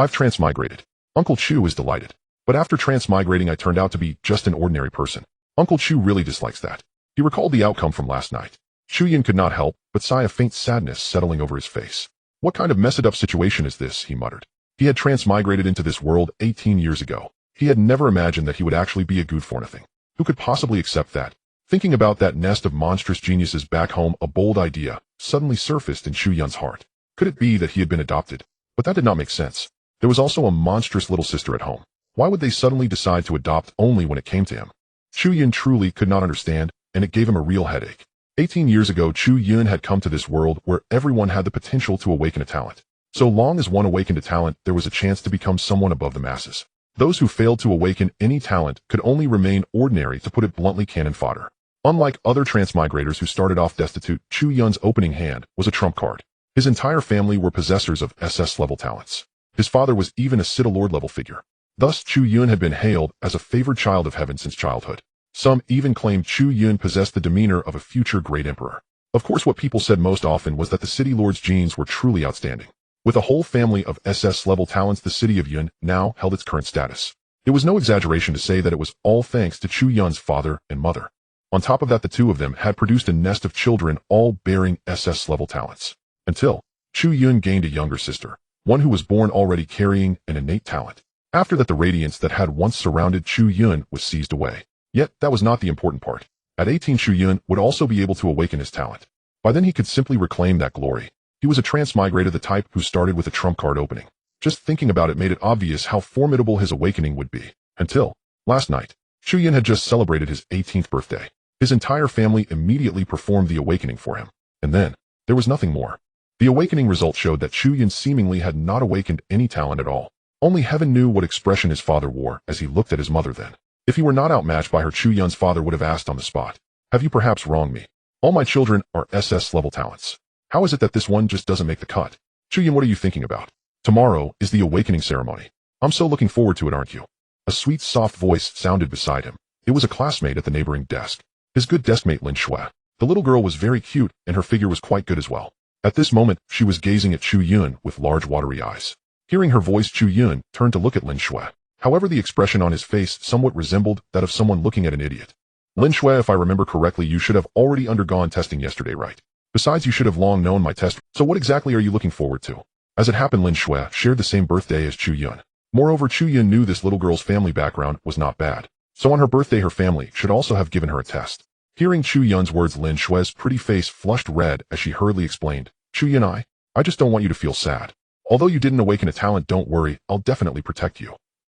I've transmigrated. Uncle Chu is delighted. But after transmigrating I turned out to be just an ordinary person. Uncle Chu really dislikes that. He recalled the outcome from last night. Chu Yun could not help but sigh a faint sadness settling over his face. What kind of messed-up situation is this, he muttered. He had transmigrated into this world 18 years ago. He had never imagined that he would actually be a good-for-nothing. Who could possibly accept that? Thinking about that nest of monstrous geniuses back home, a bold idea suddenly surfaced in Chu Yun's heart. Could it be that he had been adopted? But that did not make sense. There was also a monstrous little sister at home. Why would they suddenly decide to adopt only when it came to him? Chu Yun truly could not understand, and it gave him a real headache. 18 years ago, Chu Yun had come to this world where everyone had the potential to awaken a talent. So long as one awakened a talent, there was a chance to become someone above the masses. Those who failed to awaken any talent could only remain ordinary, to put it bluntly, cannon fodder. Unlike other transmigrators who started off destitute, Chu Yun's opening hand was a trump card. His entire family were possessors of SS-level talents. His father was even a Sita Lord-level figure. Thus, Chu Yun had been hailed as a favored child of heaven since childhood. Some even claimed Chu Yun possessed the demeanor of a future great emperor. Of course, what people said most often was that the city lord's genes were truly outstanding. With a whole family of SS-level talents, the city of Yun now held its current status. It was no exaggeration to say that it was all thanks to Chu Yun's father and mother. On top of that, the two of them had produced a nest of children, all bearing SS-level talents. Until Chu Yun gained a younger sister, one who was born already carrying an innate talent. After that, the radiance that had once surrounded Chu Yun was seized away. Yet, that was not the important part. At 18, Chu Yun would also be able to awaken his talent. By then, he could simply reclaim that glory. He was a transmigrator, the type who started with a trump card opening. Just thinking about it made it obvious how formidable his awakening would be. Until last night, Chu Yun had just celebrated his 18th birthday. His entire family immediately performed the awakening for him. And then, there was nothing more. The awakening result showed that Chu Yun seemingly had not awakened any talent at all. Only heaven knew what expression his father wore as he looked at his mother then. If he were not outmatched by her, Chu Yun's father would have asked on the spot, "Have you perhaps wronged me? All my children are SS-level talents. How is it that this one just doesn't make the cut? Chu Yun, what are you thinking about? Tomorrow is the awakening ceremony. I'm so looking forward to it, aren't you?" A sweet, soft voice sounded beside him. It was a classmate at the neighboring desk. His good deskmate Lin Shui. The little girl was very cute, and her figure was quite good as well. At this moment, she was gazing at Chu Yun with large, watery eyes. Hearing her voice, Chu Yun turned to look at Lin Shui. However, the expression on his face somewhat resembled that of someone looking at an idiot. "Lin Shui, if I remember correctly, you should have already undergone testing yesterday, right? Besides, you should have long known my test, so what exactly are you looking forward to?" As it happened, Lin Shui shared the same birthday as Chu Yun. Moreover, Chu Yun knew this little girl's family background was not bad. So on her birthday, her family should also have given her a test. Hearing Chu Yun's words, Lin Shui's pretty face flushed red as she hurriedly explained, "Chu Yun, I just don't want you to feel sad. Although you didn't awaken a talent, don't worry, I'll definitely protect you,"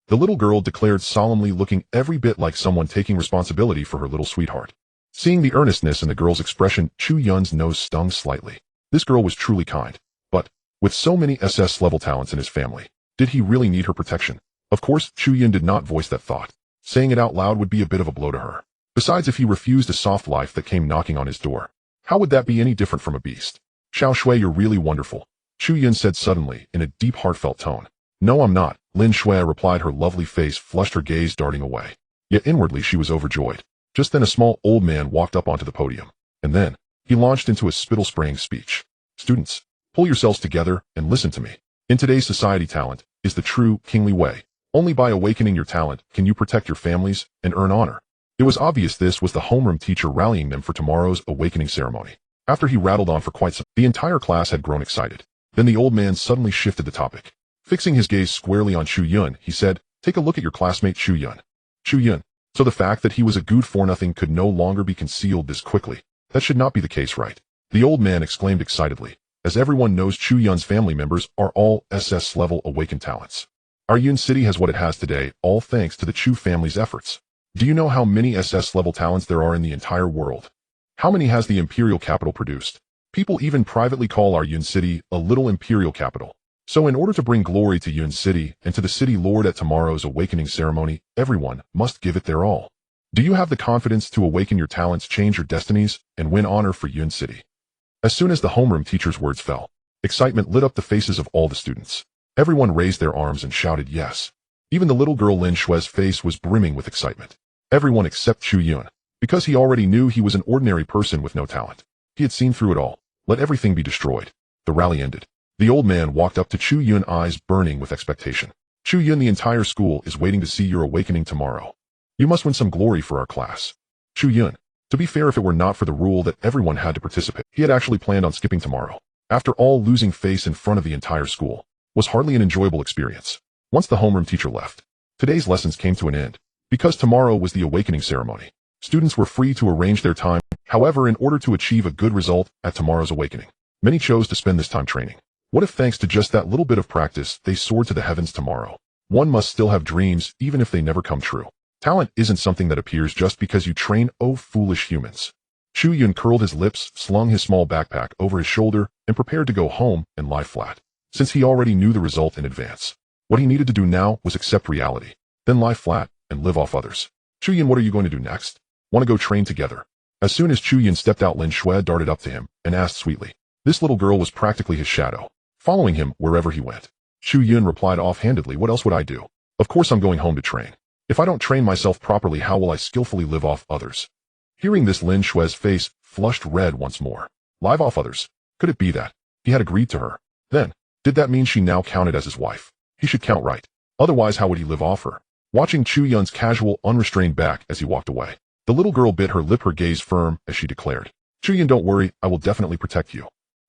the little girl declared solemnly, looking every bit like someone taking responsibility for her little sweetheart. Seeing the earnestness in the girl's expression, Chu Yun's nose stung slightly. This girl was truly kind. But, with so many SS-level talents in his family, did he really need her protection? Of course, Chu Yun did not voice that thought. Saying it out loud would be a bit of a blow to her. Besides, if he refused a soft life that came knocking on his door, how would that be any different from a beast? "Xiao Shui, you're really wonderful," Chu Yun said suddenly in a deep, heartfelt tone. "No, I'm not," Lin Shui replied, her lovely face flushed, her gaze darting away. Yet inwardly she was overjoyed. Just then a small old man walked up onto the podium. And then, he launched into a spittle-spraying speech. "Students, pull yourselves together and listen to me. In today's society, talent is the true kingly way. Only by awakening your talent can you protect your families and earn honor." It was obvious this was the homeroom teacher rallying them for tomorrow's awakening ceremony. After he rattled on for quite some, the entire class had grown excited. Then the old man suddenly shifted the topic. Fixing his gaze squarely on Chu Yun, he said, "Take a look at your classmate Chu Yun." Chu Yun. So the fact that he was a good-for-nothing could no longer be concealed this quickly. That should not be the case, right? The old man exclaimed excitedly. As everyone knows, Chu Yun's family members are all SS-level awakened talents. Our Yun City has what it has today, all thanks to the Chu family's efforts. Do you know how many SS-level talents there are in the entire world? How many has the imperial capital produced? People even privately call our Yun City a little imperial capital. So in order to bring glory to Yun City and to the city lord at tomorrow's awakening ceremony, everyone must give it their all. Do you have the confidence to awaken your talents, change your destinies, and win honor for Yun City? As soon as the homeroom teacher's words fell, excitement lit up the faces of all the students. Everyone raised their arms and shouted yes. Even the little girl Lin Shui's face was brimming with excitement. Everyone except Chu Yun, because he already knew he was an ordinary person with no talent. He had seen through it all. Let everything be destroyed. The rally ended. The old man walked up to Chu Yun, eyes burning with expectation. Chu Yun, the entire school is waiting to see your awakening tomorrow. You must win some glory for our class. Chu Yun. To be fair, if it were not for the rule that everyone had to participate, he had actually planned on skipping tomorrow. After all, losing face in front of the entire school was hardly an enjoyable experience. Once the homeroom teacher left, today's lessons came to an end. Because tomorrow was the awakening ceremony, students were free to arrange their time. However, in order to achieve a good result at tomorrow's awakening, many chose to spend this time training. What if thanks to just that little bit of practice, they soared to the heavens tomorrow? One must still have dreams, even if they never come true. Talent isn't something that appears just because you train. Oh, foolish humans. Chu Yun curled his lips, slung his small backpack over his shoulder, and prepared to go home and lie flat. Since he already knew the result in advance, what he needed to do now was accept reality, then lie flat and live off others. Chu Yun, what are you going to do next? Want to go train together? As soon as Chu Yun stepped out, Lin Shui darted up to him and asked sweetly. This little girl was practically his shadow, following him wherever he went. Chu Yun replied offhandedly, what else would I do? Of course I'm going home to train. If I don't train myself properly, how will I skillfully live off others? Hearing this, Lin Shui's face flushed red once more. Live off others? Could it be that he had agreed to her? Then, did that mean she now counted as his wife? He should count right. Otherwise, how would he live off her? Watching Chu Yun's casual, unrestrained back as he walked away, the little girl bit her lip, her gaze firm as she declared, Chu Yun, don't worry, I will definitely protect you.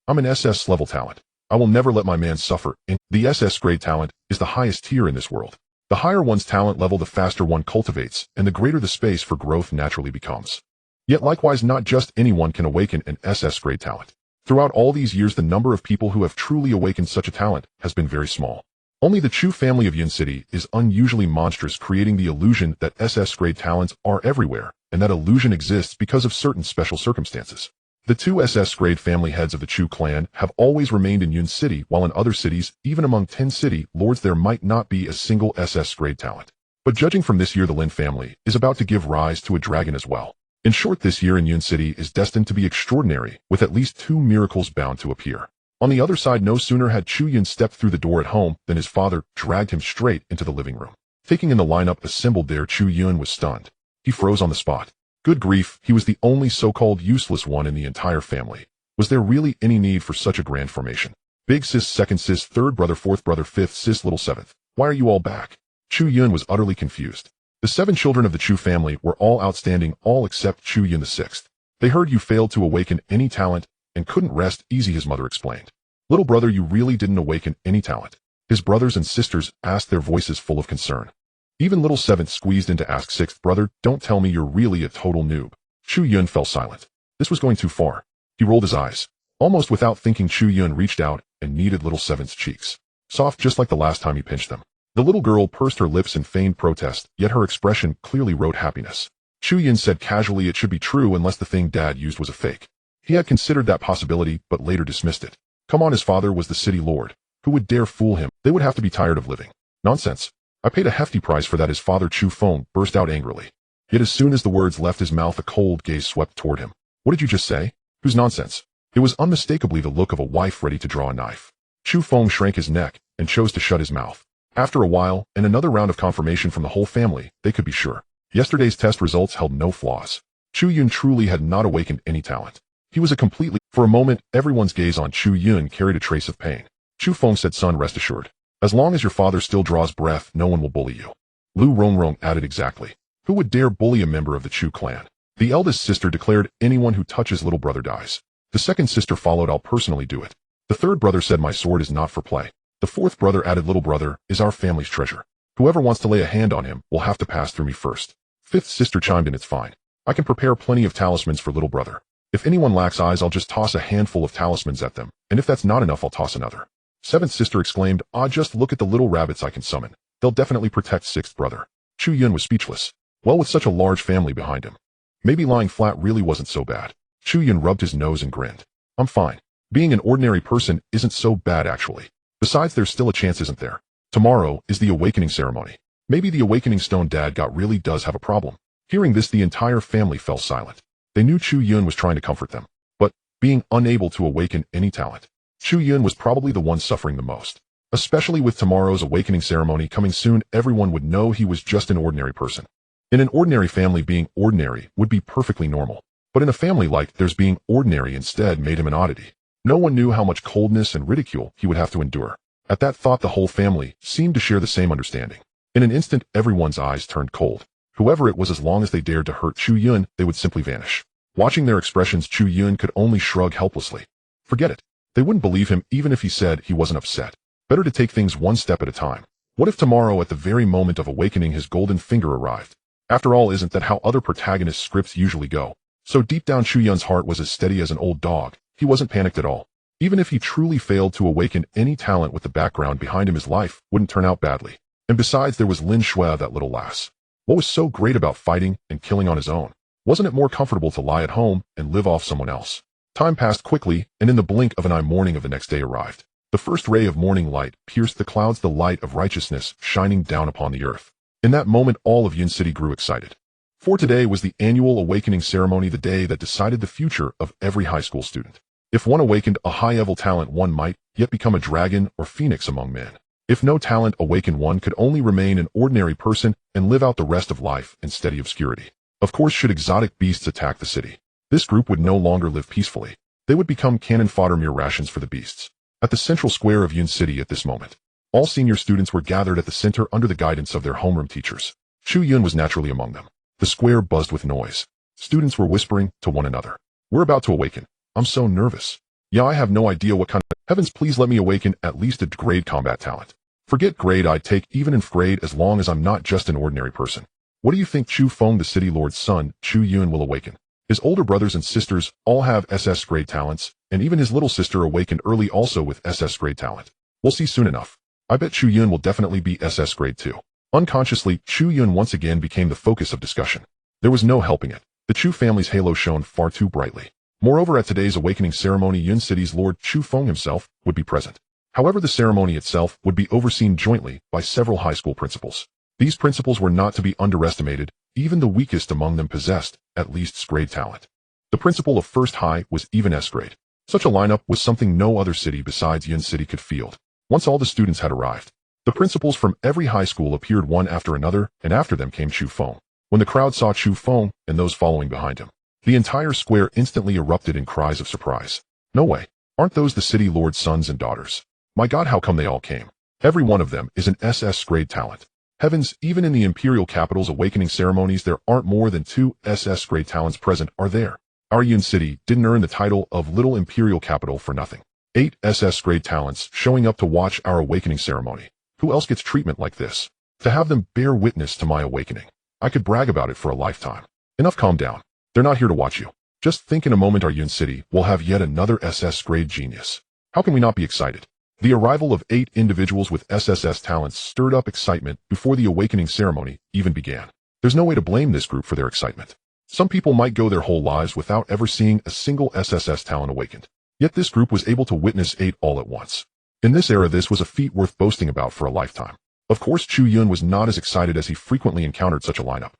I'm an SS level talent. I will never let my man suffer. And the SS grade talent is the highest tier in this world. The higher one's talent level, the faster one cultivates, and the greater the space for growth naturally becomes. Yet likewise, not just anyone can awaken an SS grade talent. Throughout all these years, the number of people who have truly awakened such a talent has been very small. Only the Chu family of Yun City is unusually monstrous, creating the illusion that SS grade talents are everywhere, and that illusion exists because of certain special circumstances. The two SS grade family heads of the Chu clan have always remained in Yun City, while in other cities, even among 10 city lords, there might not be a single SS grade talent. But judging from this year, the Lin family is about to give rise to a dragon as well. In short, this year in Yun City is destined to be extraordinary, with at least 2 miracles bound to appear. On the other side, no sooner had Chu Yun stepped through the door at home than his father dragged him straight into the living room. Taking in the lineup assembled there, Chu Yun was stunned. He froze on the spot. Good grief, he was the only so-called useless one in the entire family. Was there really any need for such a grand formation? Big sis, second sis, third brother, fourth brother, fifth sis, little seventh. Why are you all back? Chu Yun was utterly confused. The 7 children of the Chu family were all outstanding, all except Chu Yun the 6th. They heard you failed to awaken any talent and couldn't rest easy, his mother explained. Little brother, you really didn't awaken any talent. His brothers and sisters asked, their voices full of concern. Even little 7th squeezed in to ask, 6th brother, don't tell me you're really a total noob. Chu Yun fell silent. This was going too far. He rolled his eyes. Almost without thinking, Chu Yun reached out and kneaded little 7th's cheeks. Soft, just like the last time he pinched them. The little girl pursed her lips in feigned protest, yet her expression clearly wrote happiness. Chu Yun said casually, it should be true unless the thing Dad used was a fake. He had considered that possibility, but later dismissed it. Come on, his father was the city lord. Who would dare fool him? They would have to be tired of living. Nonsense. I paid a hefty price for that, his father Chu Feng burst out angrily. Yet as soon as the words left his mouth, a cold gaze swept toward him. What did you just say? Whose nonsense? It was unmistakably the look of a wife ready to draw a knife. Chu Feng shrank his neck and chose to shut his mouth. After a while, and another round of confirmation from the whole family, they could be sure. Yesterday's test results held no flaws. Chu Yun truly had not awakened any talent. He was a completely... For a moment, everyone's gaze on Chu Yun carried a trace of pain. Chu Feng said, son, rest assured. As long as your father still draws breath, no one will bully you. Lu Rongrong added, exactly. Who would dare bully a member of the Chu clan? The eldest sister declared, anyone who touches little brother dies. The second sister followed, I'll personally do it. The third brother said, my sword is not for play. The fourth brother added, little brother is our family's treasure. Whoever wants to lay a hand on him will have to pass through me first. Fifth sister chimed in, it's fine. I can prepare plenty of talismans for little brother. If anyone lacks eyes, I'll just toss a handful of talismans at them, and if that's not enough, I'll toss another. Seventh sister exclaimed, ah, just look at the little rabbits I can summon. They'll definitely protect sixth brother. Chu Yun was speechless. Well, with such a large family behind him, maybe lying flat really wasn't so bad. Chu Yun rubbed his nose and grinned. I'm fine. Being an ordinary person isn't so bad, actually. Besides, there's still a chance, isn't there? Tomorrow is the awakening ceremony. Maybe the awakening stone Dad got really does have a problem. Hearing this, the entire family fell silent. They knew Chu Yun was trying to comfort them, but being unable to awaken any talent, Chu Yun was probably the one suffering the most. Especially with tomorrow's awakening ceremony coming soon, everyone would know he was just an ordinary person. In an ordinary family, being ordinary would be perfectly normal. But in a family like theirs, being ordinary instead made him an oddity. No one knew how much coldness and ridicule he would have to endure. At that thought, the whole family seemed to share the same understanding. In an instant, everyone's eyes turned cold. Whoever it was, as long as they dared to hurt Chu Yun, they would simply vanish. Watching their expressions, Chu Yun could only shrug helplessly. Forget it. They wouldn't believe him even if he said he wasn't upset. Better to take things one step at a time. What if tomorrow, at the very moment of awakening, his golden finger arrived? After all, isn't that how other protagonists' scripts usually go? So deep down, Chu Yun's heart was as steady as an old dog. He wasn't panicked at all. Even if he truly failed to awaken any talent with the background behind him, his life wouldn't turn out badly. And besides, there was Lin Shui, that little lass. What was so great about fighting and killing on his own? Wasn't it more comfortable to lie at home and live off someone else? Time passed quickly, and in the blink of an eye, morning of the next day arrived. The first ray of morning light pierced the clouds, the light of righteousness shining down upon the earth. In that moment, all of Yun City grew excited. For today was the annual awakening ceremony, the day that decided the future of every high school student. If one awakened a high-level talent, one might yet become a dragon or phoenix among men. If no talent awakened, one could only remain an ordinary person and live out the rest of life in steady obscurity. Of course, should exotic beasts attack the city, this group would no longer live peacefully. They would become cannon fodder, mere rations for the beasts. At the central square of Yun City at this moment, all senior students were gathered at the center under the guidance of their homeroom teachers. Chu Yun was naturally among them. The square buzzed with noise. Students were whispering to one another. We're about to awaken. I'm so nervous. Yeah, I have no idea what kind of... Heavens, please let me awaken at least a grade combat talent. Forget grade, I'd take even in grade as long as I'm not just an ordinary person. What do you think Chu Feng, the city lord's son, Chu Yun, will awaken? His older brothers and sisters all have SS-grade talents, and even his little sister awakened early also with SS-grade talent. We'll see soon enough. I bet Chu Yun will definitely be SS-grade too. Unconsciously, Chu Yun once again became the focus of discussion. There was no helping it. The Chu family's halo shone far too brightly. Moreover, at today's awakening ceremony, Yun City's Lord Chu Feng himself would be present. However, the ceremony itself would be overseen jointly by several high school principals. These principals were not to be underestimated. Even the weakest among them possessed at least S-grade talent. The principal of First High was even S-grade. Such a lineup was something no other city besides Yun City could field. Once all the students had arrived, the principals from every high school appeared one after another, and after them came Chu Feng. When the crowd saw Chu Feng and those following behind him, the entire square instantly erupted in cries of surprise. No way. Aren't those the city lord's sons and daughters? My God, how come they all came? Every one of them is an SS-grade talent. Heavens, even in the imperial capital's awakening ceremonies, there aren't more than 2 SS-grade talents present, are there? Our Yun City didn't earn the title of Little Imperial Capital for nothing. 8 SS-grade talents showing up to watch our awakening ceremony. Who else gets treatment like this? To have them bear witness to my awakening. I could brag about it for a lifetime. Enough, calm down. They're not here to watch you. Just think, in a moment our Yun City will have yet another SS-grade genius. How can we not be excited? The arrival of 8 individuals with SSS talents stirred up excitement before the awakening ceremony even began. There's no way to blame this group for their excitement. Some people might go their whole lives without ever seeing a single SSS talent awakened. Yet this group was able to witness 8 all at once. In this era, this was a feat worth boasting about for a lifetime. Of course, Chu Yun was not as excited as he frequently encountered such a lineup.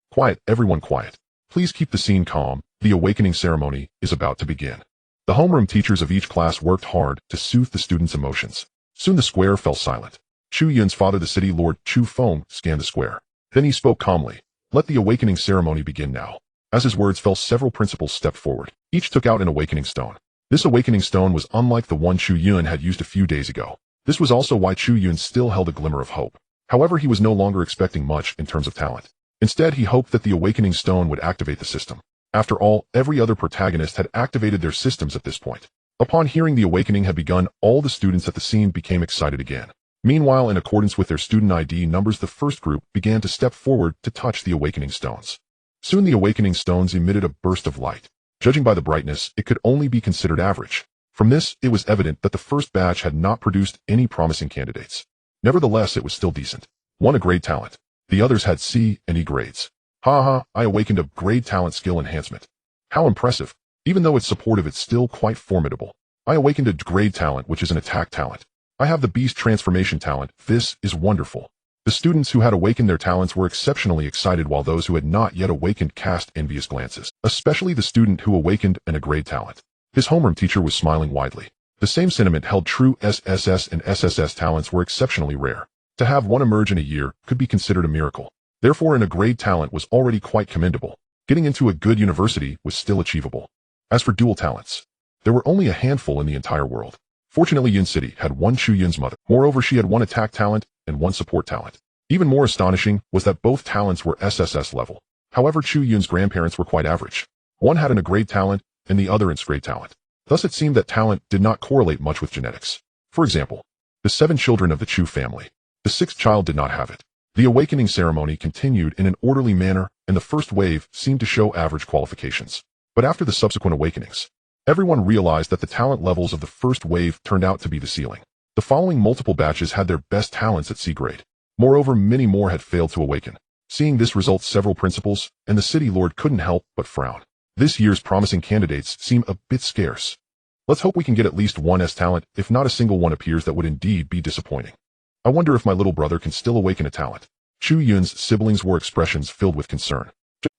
Quiet, everyone quiet. Please keep the scene calm. The awakening ceremony is about to begin. The homeroom teachers of each class worked hard to soothe the students' emotions. Soon the square fell silent. Chu Yun's father, the city lord Chu Feng, scanned the square. Then he spoke calmly. Let the awakening ceremony begin now. As his words fell, several principals stepped forward. Each took out an awakening stone. This awakening stone was unlike the one Chu Yun had used a few days ago. This was also why Chu Yun still held a glimmer of hope. However, he was no longer expecting much in terms of talent. Instead, he hoped that the awakening stone would activate the system. After all, every other protagonist had activated their systems at this point. Upon hearing the awakening had begun, all the students at the scene became excited again. Meanwhile, in accordance with their student ID numbers, the first group began to step forward to touch the awakening stones. Soon the awakening stones emitted a burst of light. Judging by the brightness, it could only be considered average. From this, it was evident that the first batch had not produced any promising candidates. Nevertheless, it was still decent. One a grade talent. The others had C and E grades. I awakened a grade talent skill enhancement. How impressive. Even though it's supportive, it's still quite formidable. I awakened a grade talent, which is an attack talent. I have the beast transformation talent. This is wonderful. The students who had awakened their talents were exceptionally excited, while those who had not yet awakened cast envious glances, especially the student who awakened a grade talent. His homeroom teacher was smiling widely. The same sentiment held true. SSS and SSS talents were exceptionally rare. To have one emerge in a year could be considered a miracle. Therefore, a grade talent was already quite commendable. Getting into a good university was still achievable. As for dual talents, There were only a handful in the entire world. Fortunately, Yun City had one Chu Yun's mother. Moreover, she had one attack talent and one support talent. Even more astonishing was that both talents were SSS level. However, Chu Yun's grandparents were quite average. One had an A-grade talent and the other an S-grade talent. Thus it seemed that talent did not correlate much with genetics. For example, the 7 children of the Chu family. The 6th child did not have it. The awakening ceremony continued in an orderly manner, and the first wave seemed to show average qualifications. But after the subsequent awakenings, everyone realized that the talent levels of the first wave turned out to be the ceiling. The following multiple batches had their best talents at C-grade. Moreover, many more had failed to awaken. Seeing this result, several principals and the city lord couldn't help but frown. This year's promising candidates seem a bit scarce. Let's hope we can get at least one S talent. If not a single one appears, that would indeed be disappointing. I wonder if my little brother can still awaken a talent. Chu Yun's siblings wore expressions filled with concern.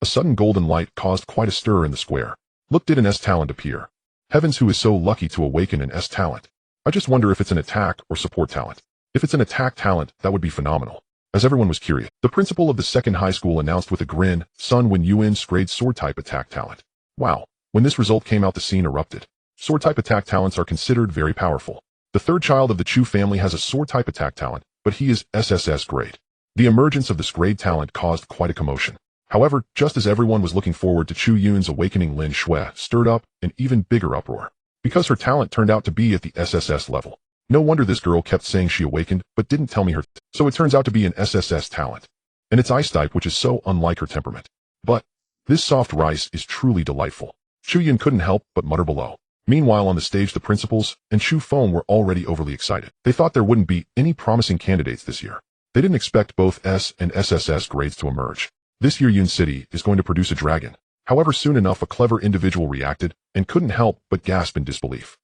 A sudden golden light caused quite a stir in the square. Look, did an S talent appear? Heavens, who is so lucky to awaken an S talent? I just wonder if it's an attack or support talent. If it's an attack talent, that would be phenomenal. As everyone was curious, the principal of the second high school announced with a grin, Sun Wen Yuan's grade sword type attack talent. Wow. When this result came out, the scene erupted. Sword type attack talents are considered very powerful. The third child of the Chu family has a sword type attack talent, but he is SSS-grade. The emergence of this grade talent caused quite a commotion. However, just as everyone was looking forward to Chu Yun's awakening, Lin Shui stirred up an even bigger uproar. Because her talent turned out to be at the SSS level. No wonder this girl kept saying she awakened, but didn't tell me her. So it turns out to be an SSS talent. And it's ice type, which is so unlike her temperament. But this soft rice is truly delightful. Chu Yun couldn't help but mutter below. Meanwhile, on the stage, the principals and Chu Feng were already overly excited. They thought there wouldn't be any promising candidates this year. They didn't expect both S and SSS grades to emerge. This year, Yun City is going to produce a dragon. However, soon enough, a clever individual reacted and couldn't help but gasp in disbelief.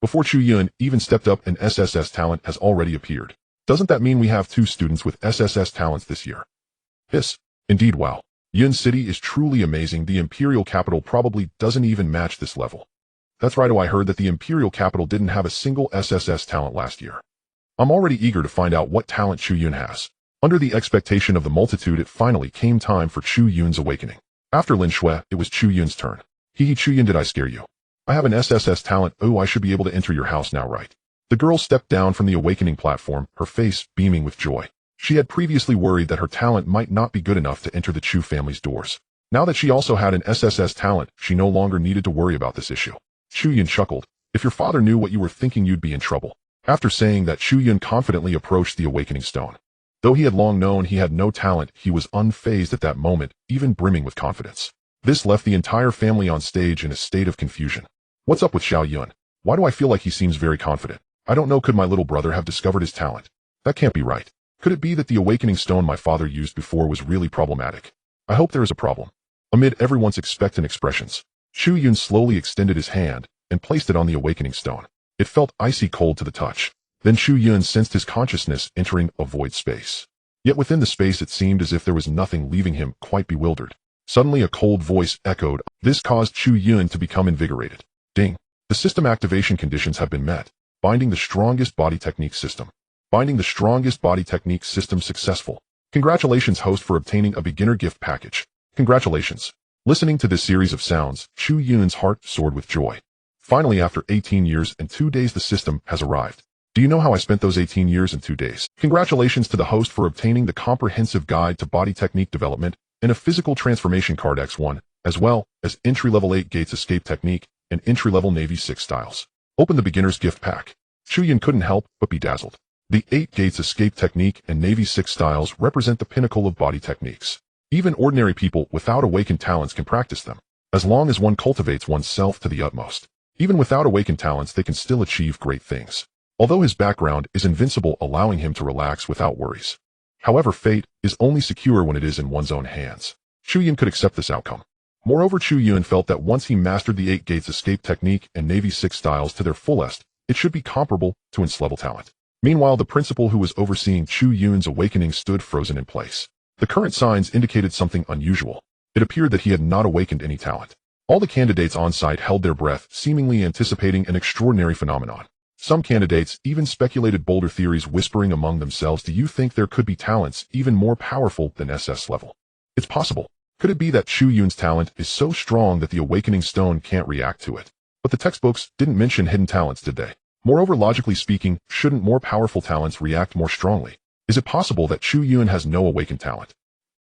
Before Chu Yun even stepped up, an SSS talent has already appeared. Doesn't that mean we have 2 students with SSS talents this year? Indeed, wow. Yun City is truly amazing. The Imperial Capital probably doesn't even match this level. That's right. I heard that the Imperial Capital didn't have a single SSS talent last year. I'm already eager to find out what talent Chu Yun has. Under the expectation of the multitude, it finally came time for Chu Yun's awakening. After Lin Shui, it was Chu Yun's turn. Chu Yun, did I scare you? I have an SSS talent. Oh, I should be able to enter your house now, right? The girl stepped down from the awakening platform, her face beaming with joy. She had previously worried that her talent might not be good enough to enter the Chu family's doors. Now that she also had an SSS talent, she no longer needed to worry about this issue. Chu Yun chuckled. If your father knew what you were thinking, you'd be in trouble. After saying that, Chu Yun confidently approached the awakening stone. Though he had long known he had no talent, he was unfazed at that moment, even brimming with confidence. This left the entire family on stage in a state of confusion. What's up with Xiao Yun? Why do I feel like he seems very confident? I don't know, could my little brother have discovered his talent? That can't be right. Could it be that the awakening stone my father used before was really problematic? I hope there is a problem. Amid everyone's expectant expressions, Chu Yun slowly extended his hand and placed it on the awakening stone. It felt icy cold to the touch. Then Chu Yun sensed his consciousness entering a void space. Yet within the space it seemed as if there was nothing, leaving him quite bewildered. Suddenly a cold voice echoed. This caused Chu Yun to become invigorated. Ding! The system activation conditions have been met. Binding the strongest body technique system. Binding the strongest body technique system successful. Congratulations, host, for obtaining a beginner gift package. Congratulations. Listening to this series of sounds, Chu Yun's heart soared with joy. Finally, after 18 years and 2 days, the system has arrived. Do you know how I spent those 18 years and 2 days? Congratulations to the host for obtaining the comprehensive guide to body technique development and a physical transformation card X1, as well as entry-level 8 gates escape technique and entry-level Navy 6 styles. Open the beginner's gift pack. Chu Yun couldn't help but be dazzled. The 8 gates escape technique and Navy 6 styles represent the pinnacle of body techniques. Even ordinary people without awakened talents can practice them, as long as one cultivates oneself to the utmost. Even without awakened talents, they can still achieve great things. Although his background is invincible, allowing him to relax without worries. However, fate is only secure when it is in one's own hands. Chu Yun could accept this outcome. Moreover, Chu Yun felt that once he mastered the 8 gates escape technique and Navy 6 styles to their fullest, it should be comparable to its level talent. Meanwhile, the principal who was overseeing Chu Yun's awakening stood frozen in place. The current signs indicated something unusual. It appeared that he had not awakened any talent. All the candidates on site held their breath, seemingly anticipating an extraordinary phenomenon. Some candidates even speculated bolder theories, whispering among themselves, do you think there could be talents even more powerful than SS level? It's possible. Could it be that Chu Yun's talent is so strong that the awakening stone can't react to it? But the textbooks didn't mention hidden talents, did they? Moreover, logically speaking, shouldn't more powerful talents react more strongly? Is it possible that Chu Yun has no awakened talent?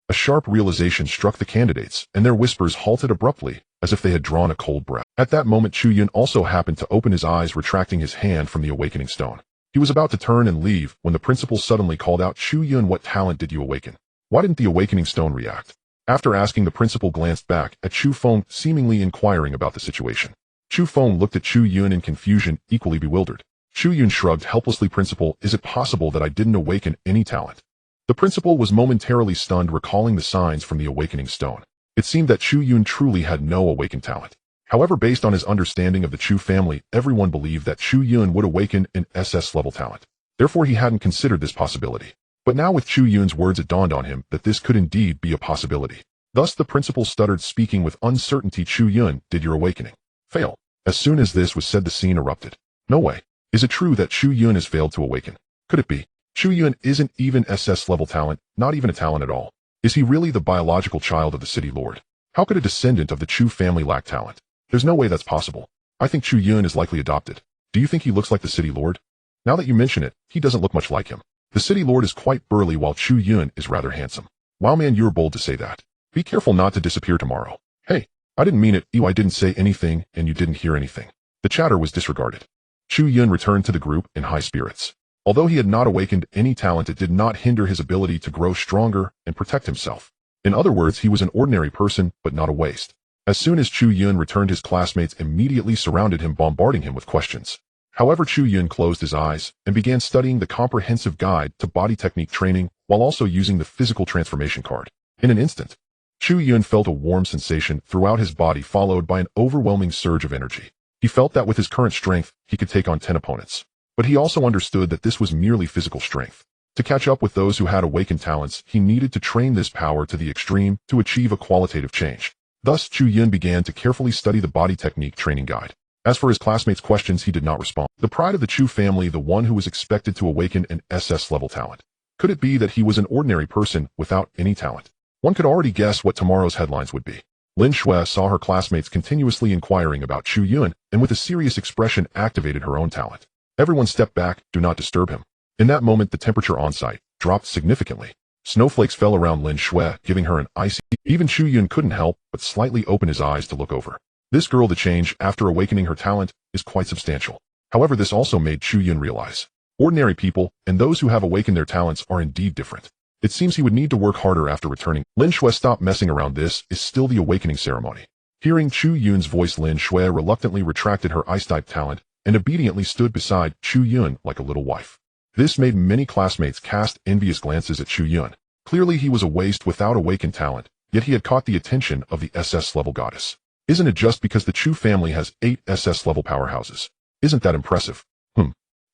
A sharp realization struck the candidates, and their whispers halted abruptly, as if they had drawn a cold breath. At that moment, Chu Yun also happened to open his eyes, retracting his hand from the awakening stone. He was about to turn and leave when the principal suddenly called out, "Chu Yun, what talent did you awaken?" Why didn't the awakening stone react? After asking, the principal glanced back at Chu Feng, seemingly inquiring about the situation. Chu Feng looked at Chu Yun in confusion, equally bewildered. Chu Yun shrugged helplessly. "Principal, is it possible that I didn't awaken any talent?" The principal was momentarily stunned, recalling the signs from the awakening stone. It seemed that Chu Yun truly had no awakened talent. However, based on his understanding of the Chu family, everyone believed that Chu Yun would awaken an SS-level talent. Therefore, he hadn't considered this possibility. But now with Chu Yun's words, it dawned on him that this could indeed be a possibility. Thus the principal stuttered, speaking with uncertainty, "Chu Yun, did your awakening fail?" As soon as this was said, the scene erupted. "No way. Is it true that Chu Yun has failed to awaken? Could it be? Chu Yun isn't even SS-level talent, not even a talent at all. Is he really the biological child of the city lord? How could a descendant of the Chu family lack talent? There's no way that's possible. I think Chu Yun is likely adopted. Do you think he looks like the city lord? Now that you mention it, he doesn't look much like him. The city lord is quite burly while Chu Yun is rather handsome. Wow man, you're bold to say that. Be careful not to disappear tomorrow. Hey, I didn't mean it. I didn't say anything and you didn't hear anything." The chatter was disregarded. Chu Yun returned to the group in high spirits. Although he had not awakened any talent, it did not hinder his ability to grow stronger and protect himself. In other words, he was an ordinary person, but not a waste. As soon as Chu Yun returned, his classmates immediately surrounded him, bombarding him with questions. However, Chu Yun closed his eyes and began studying the comprehensive guide to body technique training while also using the physical transformation card. In an instant, Chu Yun felt a warm sensation throughout his body, followed by an overwhelming surge of energy. He felt that with his current strength, he could take on 10 opponents. But he also understood that this was merely physical strength. To catch up with those who had awakened talents, he needed to train this power to the extreme to achieve a qualitative change. Thus, Chu Yun began to carefully study the body technique training guide. As for his classmates' questions, he did not respond. The pride of the Chu family, the one who was expected to awaken an SS-level talent. Could it be that he was an ordinary person without any talent? One could already guess what tomorrow's headlines would be. Lin Shui saw her classmates continuously inquiring about Chu Yun, and with a serious expression activated her own talent. Everyone stepped back, do not disturb him. In that moment, the temperature on site dropped significantly. Snowflakes fell around Lin Shui, giving her an icy. Even Chu Yun couldn't help but slightly open his eyes to look over. This girl, the change after awakening her talent, is quite substantial. However, this also made Chu Yun realize ordinary people and those who have awakened their talents are indeed different. It seems he would need to work harder after returning. Lin Shui, stop messing around. This is still the awakening ceremony. Hearing Chu Yun's voice, Lin Shui reluctantly retracted her ice-type talent and obediently stood beside Chu Yun like a little wife. This made many classmates cast envious glances at Chu Yun. Clearly he was a waste without awakened talent, yet he had caught the attention of the SS-level goddess. Isn't it just because the Chu family has 8 SS-level powerhouses? Isn't that impressive?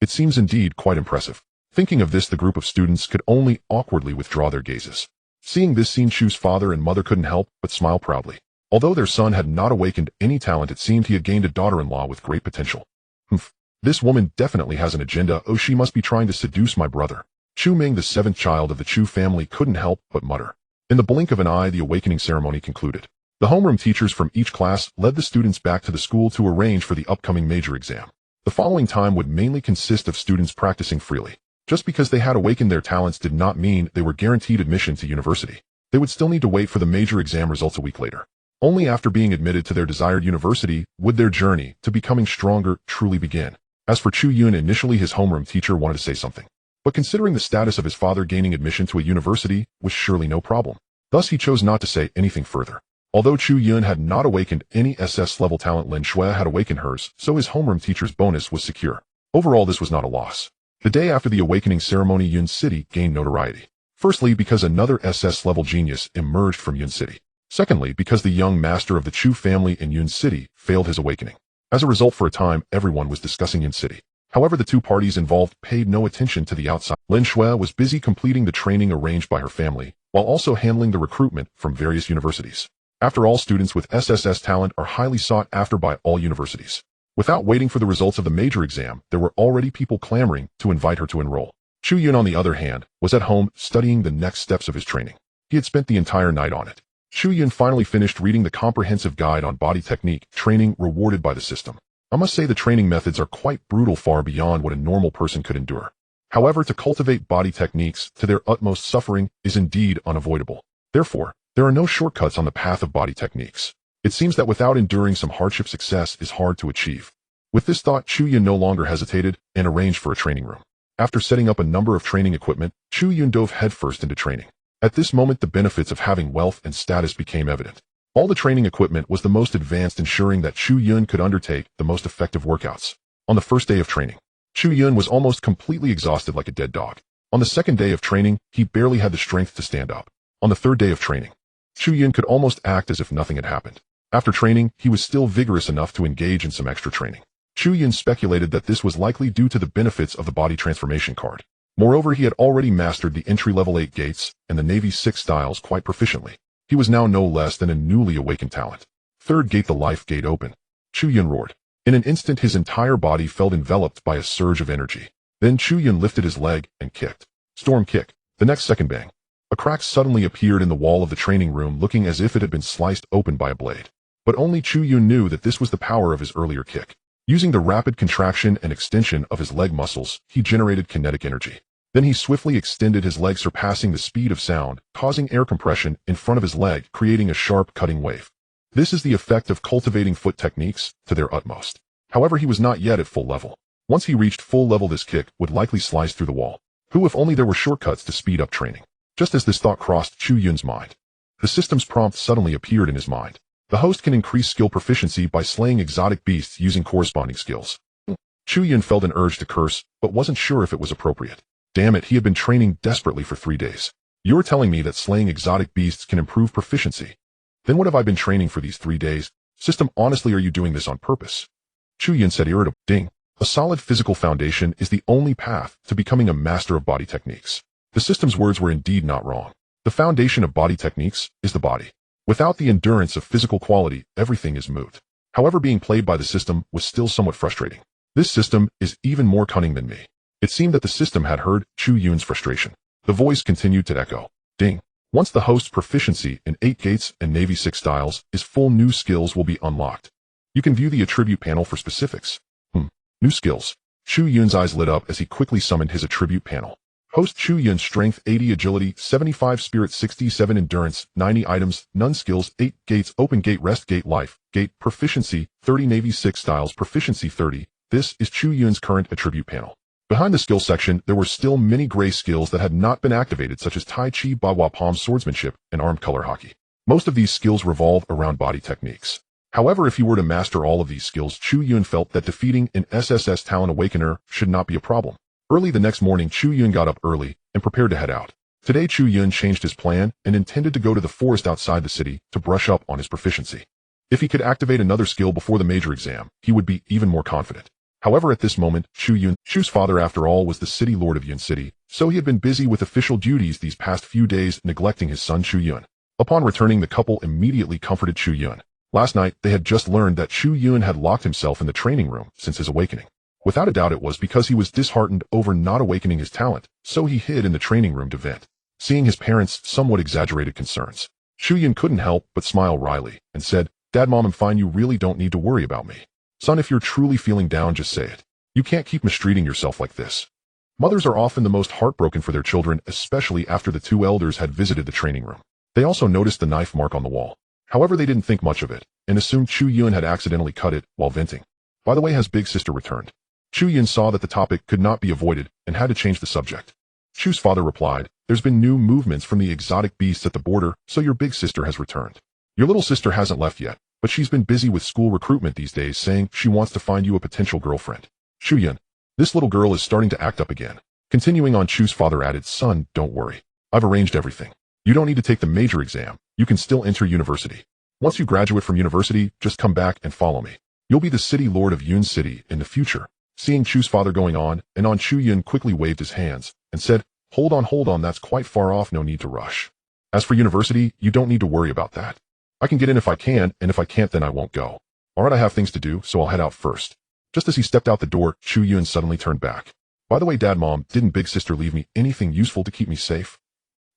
It seems indeed quite impressive. Thinking of this, the group of students could only awkwardly withdraw their gazes. Seeing this scene, Chu's father and mother couldn't help but smile proudly. Although their son had not awakened any talent, it seemed he had gained a daughter-in-law with great potential. This woman definitely has an agenda. Oh, she must be trying to seduce my brother. Chu Ming, the 7th child of the Chu family, couldn't help but mutter. In the blink of an eye, the awakening ceremony concluded. The homeroom teachers from each class led the students back to the school to arrange for the upcoming major exam. The following time would mainly consist of students practicing freely. Just because they had awakened their talents did not mean they were guaranteed admission to university. They would still need to wait for the major exam results a week later. Only after being admitted to their desired university would their journey to becoming stronger truly begin. As for Chu Yun, initially his homeroom teacher wanted to say something. But considering the status of his father, gaining admission to a university was surely no problem. Thus he chose not to say anything further. Although Chu Yun had not awakened any SS-level talent, Lin Shui had awakened hers, so his homeroom teacher's bonus was secure. Overall, this was not a loss. The day after the awakening ceremony, Yun City gained notoriety. Firstly, because another SS-level genius emerged from Yun City. Secondly, because the young master of the Chu family in Yun City failed his awakening. As a result, for a time, everyone was discussing Yun City. However, the two parties involved paid no attention to the outside. Lin Shui was busy completing the training arranged by her family, while also handling the recruitment from various universities. After all, students with SSS talent are highly sought after by all universities. Without waiting for the results of the major exam, there were already people clamoring to invite her to enroll. Chu Yun, on the other hand, was at home studying the next steps of his training. He had spent the entire night on it. Chu Yun finally finished reading the comprehensive guide on body technique training rewarded by the system. I must say the training methods are quite brutal, far beyond what a normal person could endure. However, to cultivate body techniques to their utmost, suffering is indeed unavoidable. Therefore, there are no shortcuts on the path of body techniques. It seems that without enduring some hardship, success is hard to achieve. With this thought, Chu Yun no longer hesitated and arranged for a training room. After setting up a number of training equipment, Chu Yun dove headfirst into training. At this moment, the benefits of having wealth and status became evident. All the training equipment was the most advanced, ensuring that Chu Yun could undertake the most effective workouts. On the first day of training, Chu Yun was almost completely exhausted like a dead dog. On the second day of training, he barely had the strength to stand up. On the third day of training, Chu Yun could almost act as if nothing had happened. After training, he was still vigorous enough to engage in some extra training. Chu Yun speculated that this was likely due to the benefits of the body transformation card. Moreover, he had already mastered the entry-level 8 gates and the Navy 6 styles quite proficiently. He was now no less than a newly awakened talent. Third gate, the life gate, open. Chu Yun roared. In an instant, his entire body felt enveloped by a surge of energy. Then Chu Yun lifted his leg and kicked. Storm kick. The next second, bang. A crack suddenly appeared in the wall of the training room, looking as if it had been sliced open by a blade. But only Chu Yun knew that this was the power of his earlier kick. Using the rapid contraction and extension of his leg muscles, he generated kinetic energy. Then he swiftly extended his leg, surpassing the speed of sound, causing air compression in front of his leg, creating a sharp cutting wave. This is the effect of cultivating foot techniques to their utmost. However, he was not yet at full level. Once he reached full level, this kick would likely slice through the wall. Who, if only there were shortcuts to speed up training? Just as this thought crossed Chu Yun's mind, the system's prompt suddenly appeared in his mind. The host can increase skill proficiency by slaying exotic beasts using corresponding skills. Chu Yun felt an urge to curse, but wasn't sure if it was appropriate. Damn it, he had been training desperately for 3 days. You're telling me that slaying exotic beasts can improve proficiency? Then what have I been training for these 3 days? System, honestly, are you doing this on purpose? Chu Yun said irritably. Ding. A solid physical foundation is the only path to becoming a master of body techniques. The system's words were indeed not wrong. The foundation of body techniques is the body. Without the endurance of physical quality, everything is moot. However, being played by the system was still somewhat frustrating. This system is even more cunning than me. It seemed that the system had heard Chu Yun's frustration. The voice continued to echo. Ding. Once the host's proficiency in 8 gates and Navy 6 styles is full, new skills will be unlocked. You can view the attribute panel for specifics. New skills. Chu Yun's eyes lit up as he quickly summoned his attribute panel. Host Chu Yun: Strength 80, Agility 75, Spirit 67, Endurance 90, Items none, Skills 8, Gates, Open Gate, Rest Gate, Life Gate, Proficiency 30, Navy 6 Styles, Proficiency 30. This is Chu Yun's current attribute panel. Behind the skill section, there were still many gray skills that had not been activated, such as Tai Chi, Bahua Palm, Swordsmanship, and Armed Color Hockey. Most of these skills revolve around body techniques. However, if he were to master all of these skills, Chu Yun felt that defeating an SSS Talent Awakener should not be a problem. Early the next morning, Chu Yun got up early and prepared to head out. Today, Chu Yun changed his plan and intended to go to the forest outside the city to brush up on his proficiency. If he could activate another skill before the major exam, he would be even more confident. However, at this moment, Chu's father, after all, was the city lord of Yun City, so he had been busy with official duties these past few days, neglecting his son Chu Yun. Upon returning, the couple immediately comforted Chu Yun. Last night, they had just learned that Chu Yun had locked himself in the training room since his awakening. Without a doubt, it was because he was disheartened over not awakening his talent, so he hid in the training room to vent. Seeing his parents' somewhat exaggerated concerns, Chu Yun couldn't help but smile wryly and said, "Dad, Mom, I'm fine. You really don't need to worry about me. Son, if you're truly feeling down, just say it. You can't keep mistreating yourself like this." Mothers are often the most heartbroken for their children, especially after the two elders had visited the training room. They also noticed the knife mark on the wall. However, they didn't think much of it, and assumed Chu Yun had accidentally cut it while venting. By the way, has big sister returned? Chu Yun saw that the topic could not be avoided and had to change the subject. Chu's father replied, "There's been new movements from the exotic beasts at the border, so your big sister has returned. Your little sister hasn't left yet, but she's been busy with school recruitment these days, saying she wants to find you a potential girlfriend." Chu Yun, this little girl is starting to act up again. Continuing on, Chu's father added, "Son, don't worry. I've arranged everything. You don't need to take the major exam. You can still enter university. Once you graduate from university, just come back and follow me. You'll be the city lord of Yun City in the future." Seeing Chu's father going on, Chu Yun quickly waved his hands and said, hold on, that's quite far off, no need to rush. As for university, you don't need to worry about that. I can get in if I can, and if I can't, then I won't go. Alright, I have things to do, so I'll head out first." Just as he stepped out the door, Chu Yun suddenly turned back. "By the way, Dad, Mom, didn't big sister leave me anything useful to keep me safe?"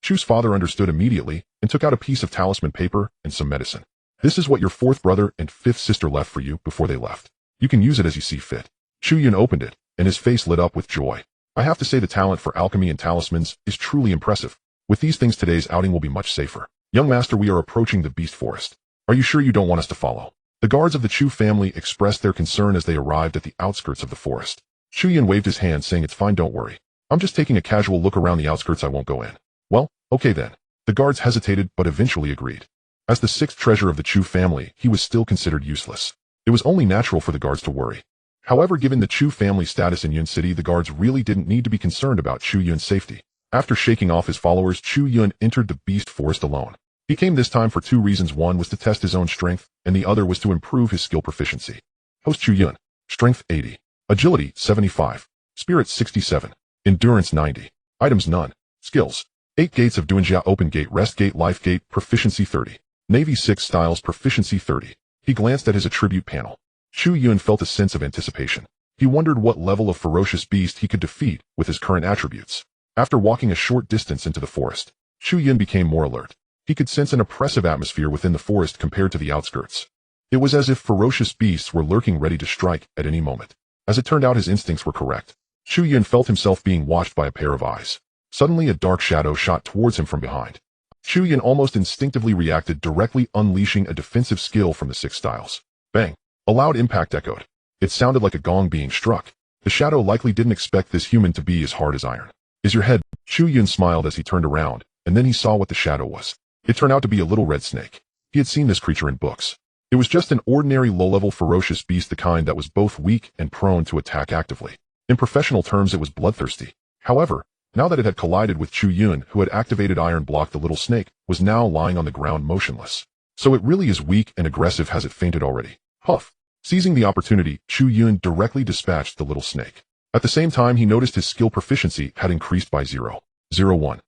Chu's father understood immediately and took out a piece of talisman paper and some medicine. This is what your fourth brother and fifth sister left for you before they left. You can use it as you see fit. Chu Yun opened it, and his face lit up with joy. I have to say the talent for alchemy and talismans is truly impressive. With these things today's outing will be much safer. Young master, we are approaching the beast forest. Are you sure you don't want us to follow? The guards of the Chu family expressed their concern as they arrived at the outskirts of the forest. Chu Yun waved his hand saying it's fine, don't worry. I'm just taking a casual look around the outskirts, I won't go in. Well, okay then. The guards hesitated but eventually agreed. As the sixth treasure of the Chu family, he was still considered useless. It was only natural for the guards to worry. However, given the Chu family's status in Yun City, the guards really didn't need to be concerned about Chu Yun's safety. After shaking off his followers, Chu Yun entered the beast forest alone. He came this time for two reasons. One was to test his own strength, and the other was to improve his skill proficiency. Host Chu Yun. Strength 80. Agility 75. Spirit 67. Endurance 90. Items none. Skills. 8 gates of Duanjia, open gate, rest gate, life gate, proficiency 30. Navy 6 styles, proficiency 30. He glanced at his attribute panel. Chu Yun felt a sense of anticipation. He wondered what level of ferocious beast he could defeat with his current attributes. After walking a short distance into the forest, Chu Yun became more alert. He could sense an oppressive atmosphere within the forest compared to the outskirts. It was as if ferocious beasts were lurking ready to strike at any moment. As it turned out, his instincts were correct. Chu Yun felt himself being watched by a pair of eyes. Suddenly a dark shadow shot towards him from behind. Chu Yun almost instinctively reacted, directly unleashing a defensive skill from the 6 styles. Bang! A loud impact echoed. It sounded like a gong being struck. The shadow likely didn't expect this human to be as hard as iron. Is your head? Chu Yun smiled as he turned around, and then he saw what the shadow was. It turned out to be a little red snake. He had seen this creature in books. It was just an ordinary low-level ferocious beast, the kind that was both weak and prone to attack actively. In professional terms, it was bloodthirsty. However, now that it had collided with Chu Yun, who had activated Iron Block, the little snake was now lying on the ground motionless. So it really is weak and aggressive. Has it fainted already? Huff! Seizing the opportunity, Chu Yun directly dispatched the little snake. At the same time, he noticed his skill proficiency had increased by 0.01.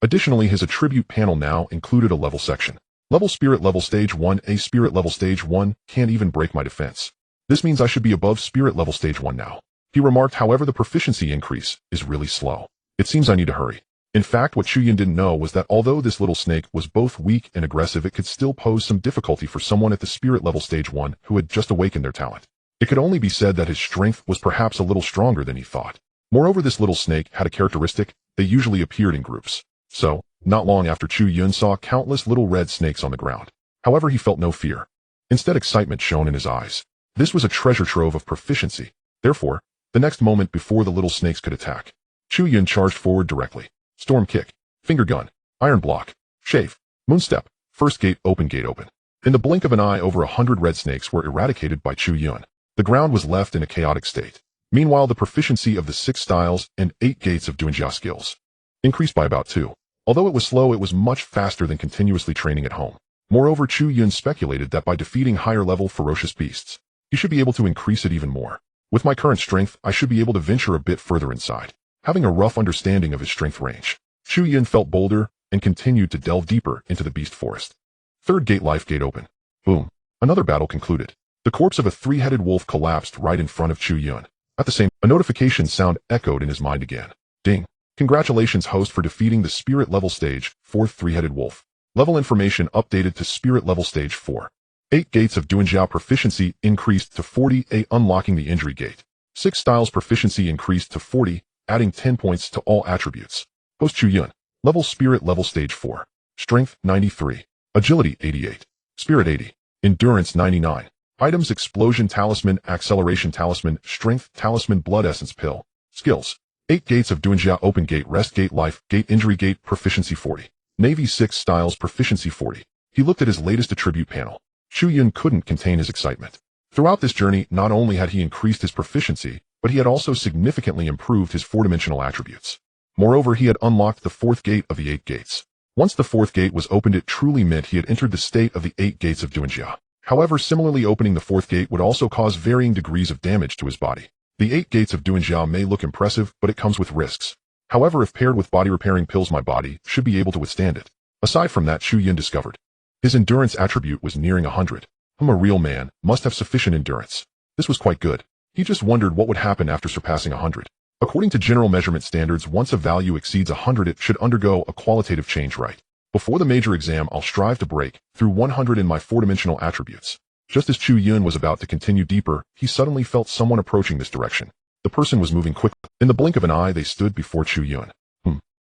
Additionally, his attribute panel now included a level section. Level Spirit level stage 1. A Spirit level stage 1 can't even break my defense. This means I should be above Spirit level stage 1 now. He remarked. However, the proficiency increase is really slow. It seems I need to hurry. In fact, what Chu Yun didn't know was that although this little snake was both weak and aggressive, it could still pose some difficulty for someone at the Spirit level stage 1 who had just awakened their talent. It could only be said that his strength was perhaps a little stronger than he thought. Moreover, this little snake had a characteristic: they usually appeared in groups. So, not long after, Chu Yun saw countless little red snakes on the ground. However, he felt no fear. Instead, excitement shone in his eyes. This was a treasure trove of proficiency. Therefore, the next moment, before the little snakes could attack, Chu Yun charged forward directly. Storm kick, finger gun, iron block, shave, moonstep, first gate, open gate, open. In the blink of an eye, over 100 red snakes were eradicated by Chu Yun. The ground was left in a chaotic state. Meanwhile, the proficiency of the 6 styles and 8 gates of Duanjia skills increased by about 2. Although it was slow, it was much faster than continuously training at home. Moreover, Chu Yun speculated that by defeating higher-level ferocious beasts, he should be able to increase it even more. With my current strength, I should be able to venture a bit further inside. Having a rough understanding of his strength range, Chu Yun felt bolder and continued to delve deeper into the beast forest. Third gate, life gate, open. Boom. Another battle concluded. The corpse of a 3-headed wolf collapsed right in front of Chu Yun. At the same, a notification sound echoed in his mind again. Ding. Congratulations, host, for defeating the Spirit level stage 4 3-headed wolf. Level information updated to Spirit level stage 4. 8 gates of Duanjia proficiency increased to 40. Unlocking the injury gate. 6 styles proficiency increased to 40, adding 10 points to all attributes. Host Chu Yun. Level Spirit level stage 4. Strength 93. Agility 88. Spirit 80. Endurance 99. Items: Explosion Talisman, Acceleration Talisman, Strength Talisman, Blood Essence Pill. Skills: 8 gates of Duanjia, open gate, rest gate, life gate, injury gate, proficiency 40. Navy 6 styles, proficiency 40. He looked at his latest attribute panel. Chu Yun couldn't contain his excitement. Throughout this journey, not only had he increased his proficiency, but he had also significantly improved his 4-dimensional attributes. Moreover, he had unlocked the 4th gate of the 8 gates. Once the 4th gate was opened, it truly meant he had entered the state of the 8 gates of Duanjia. However, similarly, opening the 4th gate would also cause varying degrees of damage to his body. The 8 gates of Duanjia may look impressive, but it comes with risks. However, if paired with body-repairing pills, my body should be able to withstand it. Aside from that, Chu Yun discovered his endurance attribute was nearing 100. A real man must have sufficient endurance. This was quite good. He just wondered what would happen after surpassing 100. According to general measurement standards, once a value exceeds 100, it should undergo a qualitative change right. Before the major exam, I'll strive to break through 100 in my four-dimensional attributes. Just as Chu Yun was about to continue deeper, he suddenly felt someone approaching this direction. The person was moving quickly. In the blink of an eye, they stood before Chu Yun.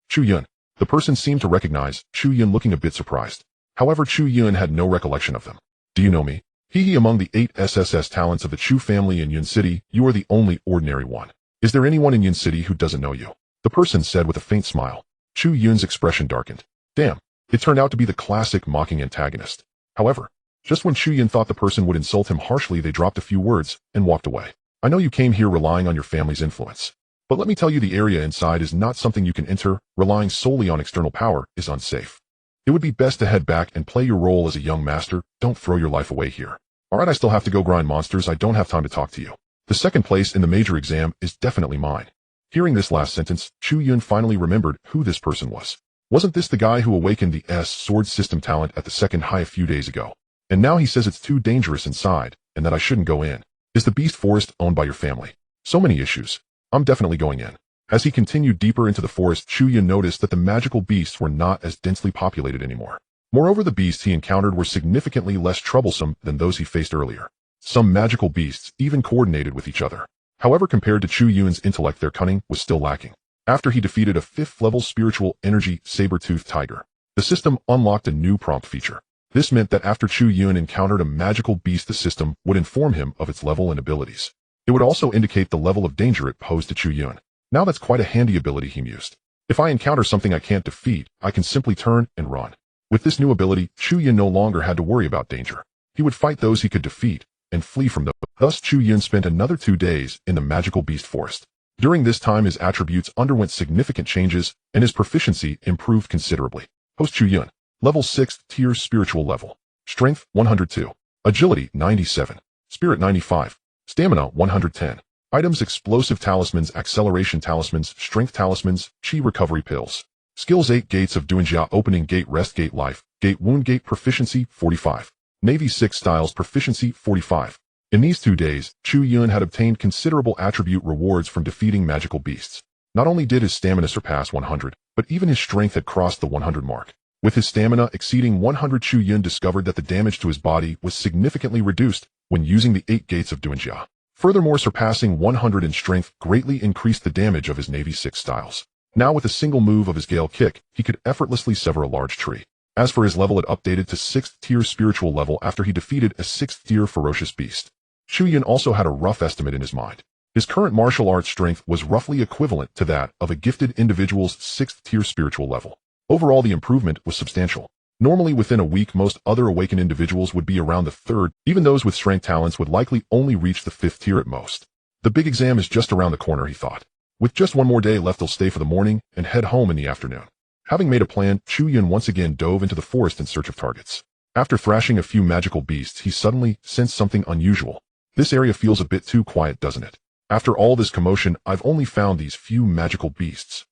Chu Yun. The person seemed to recognize Chu Yun, looking a bit surprised. However, Chu Yun had no recollection of them. Do you know me? Among the 8 SSS talents of the Chu family in Yun City, you are the only ordinary one. Is there anyone in Yun City who doesn't know you? The person said with a faint smile. Chu Yun's expression darkened. Damn. It turned out to be the classic mocking antagonist. However, just when Chu Yun thought the person would insult him harshly, they dropped a few words and walked away. I know you came here relying on your family's influence. But let me tell you, the area inside is not something you can enter. Relying solely on external power is unsafe. It would be best to head back and play your role as a young master. Don't throw your life away here. Alright, I still have to go grind monsters. I don't have time to talk to you. The second place in the major exam is definitely mine. Hearing this last sentence, Chu Yun finally remembered who this person was. Wasn't this the guy who awakened the S-sword system talent at the second high a few days ago? And now he says it's too dangerous inside, and that I shouldn't go in. Is the beast forest owned by your family? So many issues. I'm definitely going in. As he continued deeper into the forest, Chu Yun noticed that the magical beasts were not as densely populated anymore. Moreover, the beasts he encountered were significantly less troublesome than those he faced earlier. Some magical beasts even coordinated with each other. However, compared to Chu Yun's intellect, their cunning was still lacking. After he defeated a 5th-level spiritual energy saber-toothed tiger, the system unlocked a new prompt feature. This meant that after Chu Yun encountered a magical beast, the system would inform him of its level and abilities. It would also indicate the level of danger it posed to Chu Yun. Now that's quite a handy ability he mused. If I encounter something I can't defeat, I can simply turn and run. With this new ability, Chu Yun no longer had to worry about danger. He would fight those he could defeat and flee from them. Thus, Chu Yun spent another 2 days in the magical beast forest. During this time, his attributes underwent significant changes, and his proficiency improved considerably. Host Chu Yun. Level 6th tier spiritual level. Strength 102. Agility 97. Spirit 95. Stamina 110. Items: explosive talismans, acceleration talismans, strength talismans, chi recovery pills. Skills: 8 gates of Duanjia, opening gate, rest gate, life gate, wound gate, proficiency 45. Navy 6 styles, proficiency 45. In these 2 days, Chu Yun had obtained considerable attribute rewards from defeating magical beasts. Not only did his stamina surpass 100, but even his strength had crossed the 100 mark. With his stamina exceeding 100, Chu Yun discovered that the damage to his body was significantly reduced when using the 8 gates of Duanjia. Furthermore, surpassing 100 in strength greatly increased the damage of his Navy 6 styles. Now, with a single move of his Gale Kick, he could effortlessly sever a large tree. As for his level, it updated to 6th tier spiritual level after he defeated a 6th tier ferocious beast. Chu Yun also had a rough estimate in his mind. His current martial arts strength was roughly equivalent to that of a gifted individual's 6th tier spiritual level. Overall, the improvement was substantial. Normally, within a week, most other awakened individuals would be around the 3rd, even those with strength talents would likely only reach the 5th tier at most. The big exam is just around the corner, he thought. With just 1 more day left, he'll stay for the morning and head home in the afternoon. Having made a plan, Chu Yun once again dove into the forest in search of targets. After thrashing a few magical beasts, he suddenly sensed something unusual. This area feels a bit too quiet, doesn't it? After all this commotion, I've only found these few magical beasts.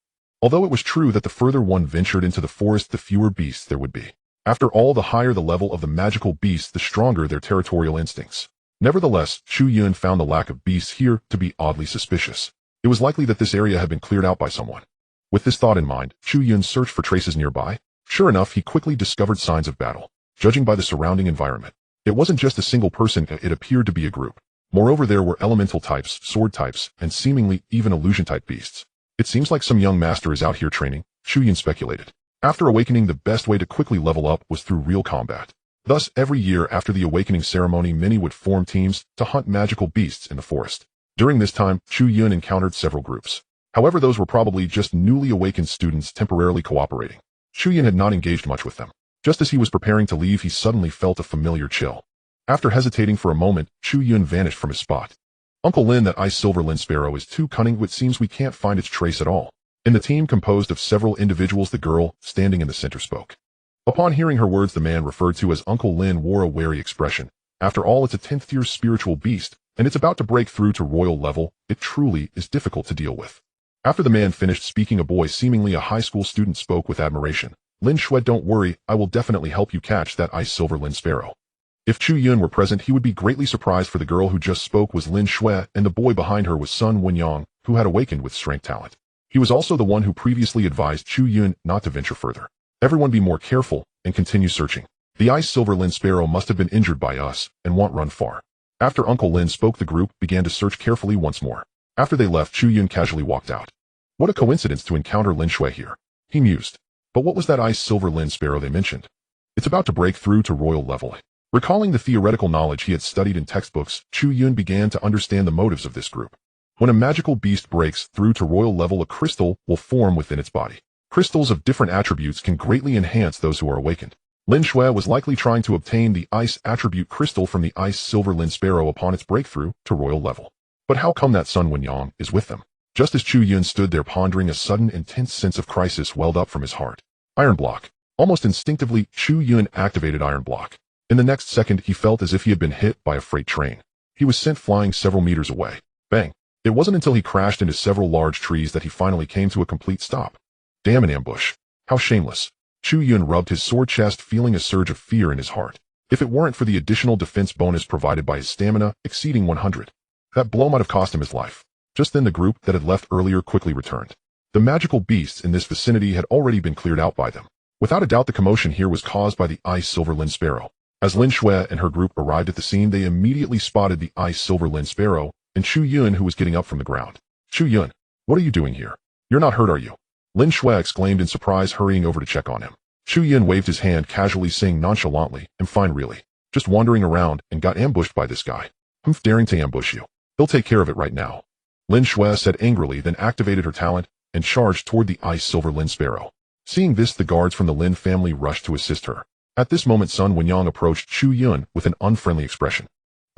Although it was true that the further one ventured into the forest, the fewer beasts there would be. After all, the higher the level of the magical beasts, the stronger their territorial instincts. Nevertheless, Chu Yun found the lack of beasts here to be oddly suspicious. It was likely that this area had been cleared out by someone. With this thought in mind, Chu Yun searched for traces nearby. Sure enough, he quickly discovered signs of battle. Judging by the surrounding environment, it wasn't just a single person, it appeared to be a group. Moreover, there were elemental types, sword types, and seemingly even illusion-type beasts. It seems like some young master is out here training, Chu Yun speculated. After awakening, the best way to quickly level up was through real combat. Thus, every year after the awakening ceremony, many would form teams to hunt magical beasts in the forest. During this time, Chu Yun encountered several groups. However, those were probably just newly awakened students temporarily cooperating. Chu Yun had not engaged much with them. Just as he was preparing to leave, he suddenly felt a familiar chill. After hesitating for a moment, Chu Yun vanished from his spot. Uncle Lin, that ice silver Lin sparrow is too cunning. It seems we can't find its trace at all. In the team composed of several individuals, the girl, standing in the center, spoke. Upon hearing her words, the man referred to as Uncle Lin wore a wary expression. After all, it's a 10th tier spiritual beast, and it's about to break through to royal level. It truly is difficult to deal with. After the man finished speaking, a boy, seemingly a high school student, spoke with admiration. Lin Shui, don't worry, I will definitely help you catch that ice silver Lin sparrow. If Chu Yun were present, he would be greatly surprised, for the girl who just spoke was Lin Shui, and the boy behind her was Sun Wenyang, who had awakened with strength talent. He was also the one who previously advised Chu Yun not to venture further. Everyone be more careful and continue searching. The ice silver Lin sparrow must have been injured by us and won't run far. After Uncle Lin spoke, the group began to search carefully once more. After they left, Chu Yun casually walked out. What a coincidence to encounter Lin Shui here, he mused. But what was that ice silver Lin sparrow they mentioned? It's about to break through to royal level. Recalling the theoretical knowledge he had studied in textbooks, Chu Yun began to understand the motives of this group. When a magical beast breaks through to royal level, a crystal will form within its body. Crystals of different attributes can greatly enhance those who are awakened. Lin Shui was likely trying to obtain the ice attribute crystal from the ice silver Lin sparrow upon its breakthrough to royal level. But how come that Sun Wenyang is with them? Just as Chu Yun stood there pondering, a sudden intense sense of crisis welled up from his heart. Iron block. Almost instinctively, Chu Yun activated iron block. In the next second, he felt as if he had been hit by a freight train. He was sent flying several meters away. Bang! It wasn't until he crashed into several large trees that he finally came to a complete stop. Damn, an ambush. How shameless. Chu Yun rubbed his sore chest, feeling a surge of fear in his heart. If it weren't for the additional defense bonus provided by his stamina exceeding 100, that blow might have cost him his life. Just then the group that had left earlier quickly returned. The magical beasts in this vicinity had already been cleared out by them. Without a doubt, the commotion here was caused by the ice silver Lin sparrow. As Lin Shui and her group arrived at the scene, they immediately spotted the ice silver Lin sparrow and Chu Yun, who was getting up from the ground. Chu Yun, what are you doing here? You're not hurt, are you? Lin Shui exclaimed in surprise, hurrying over to check on him. Chu Yun waved his hand casually, saying nonchalantly, I'm fine really. Just wandering around and got ambushed by this guy. I'm daring to ambush you. He'll take care of it right now. Lin Shui said angrily, then activated her talent and charged toward the ice silver Lin sparrow. Seeing this, the guards from the Lin family rushed to assist her. At this moment, Sun Wenyang approached Chu Yun with an unfriendly expression.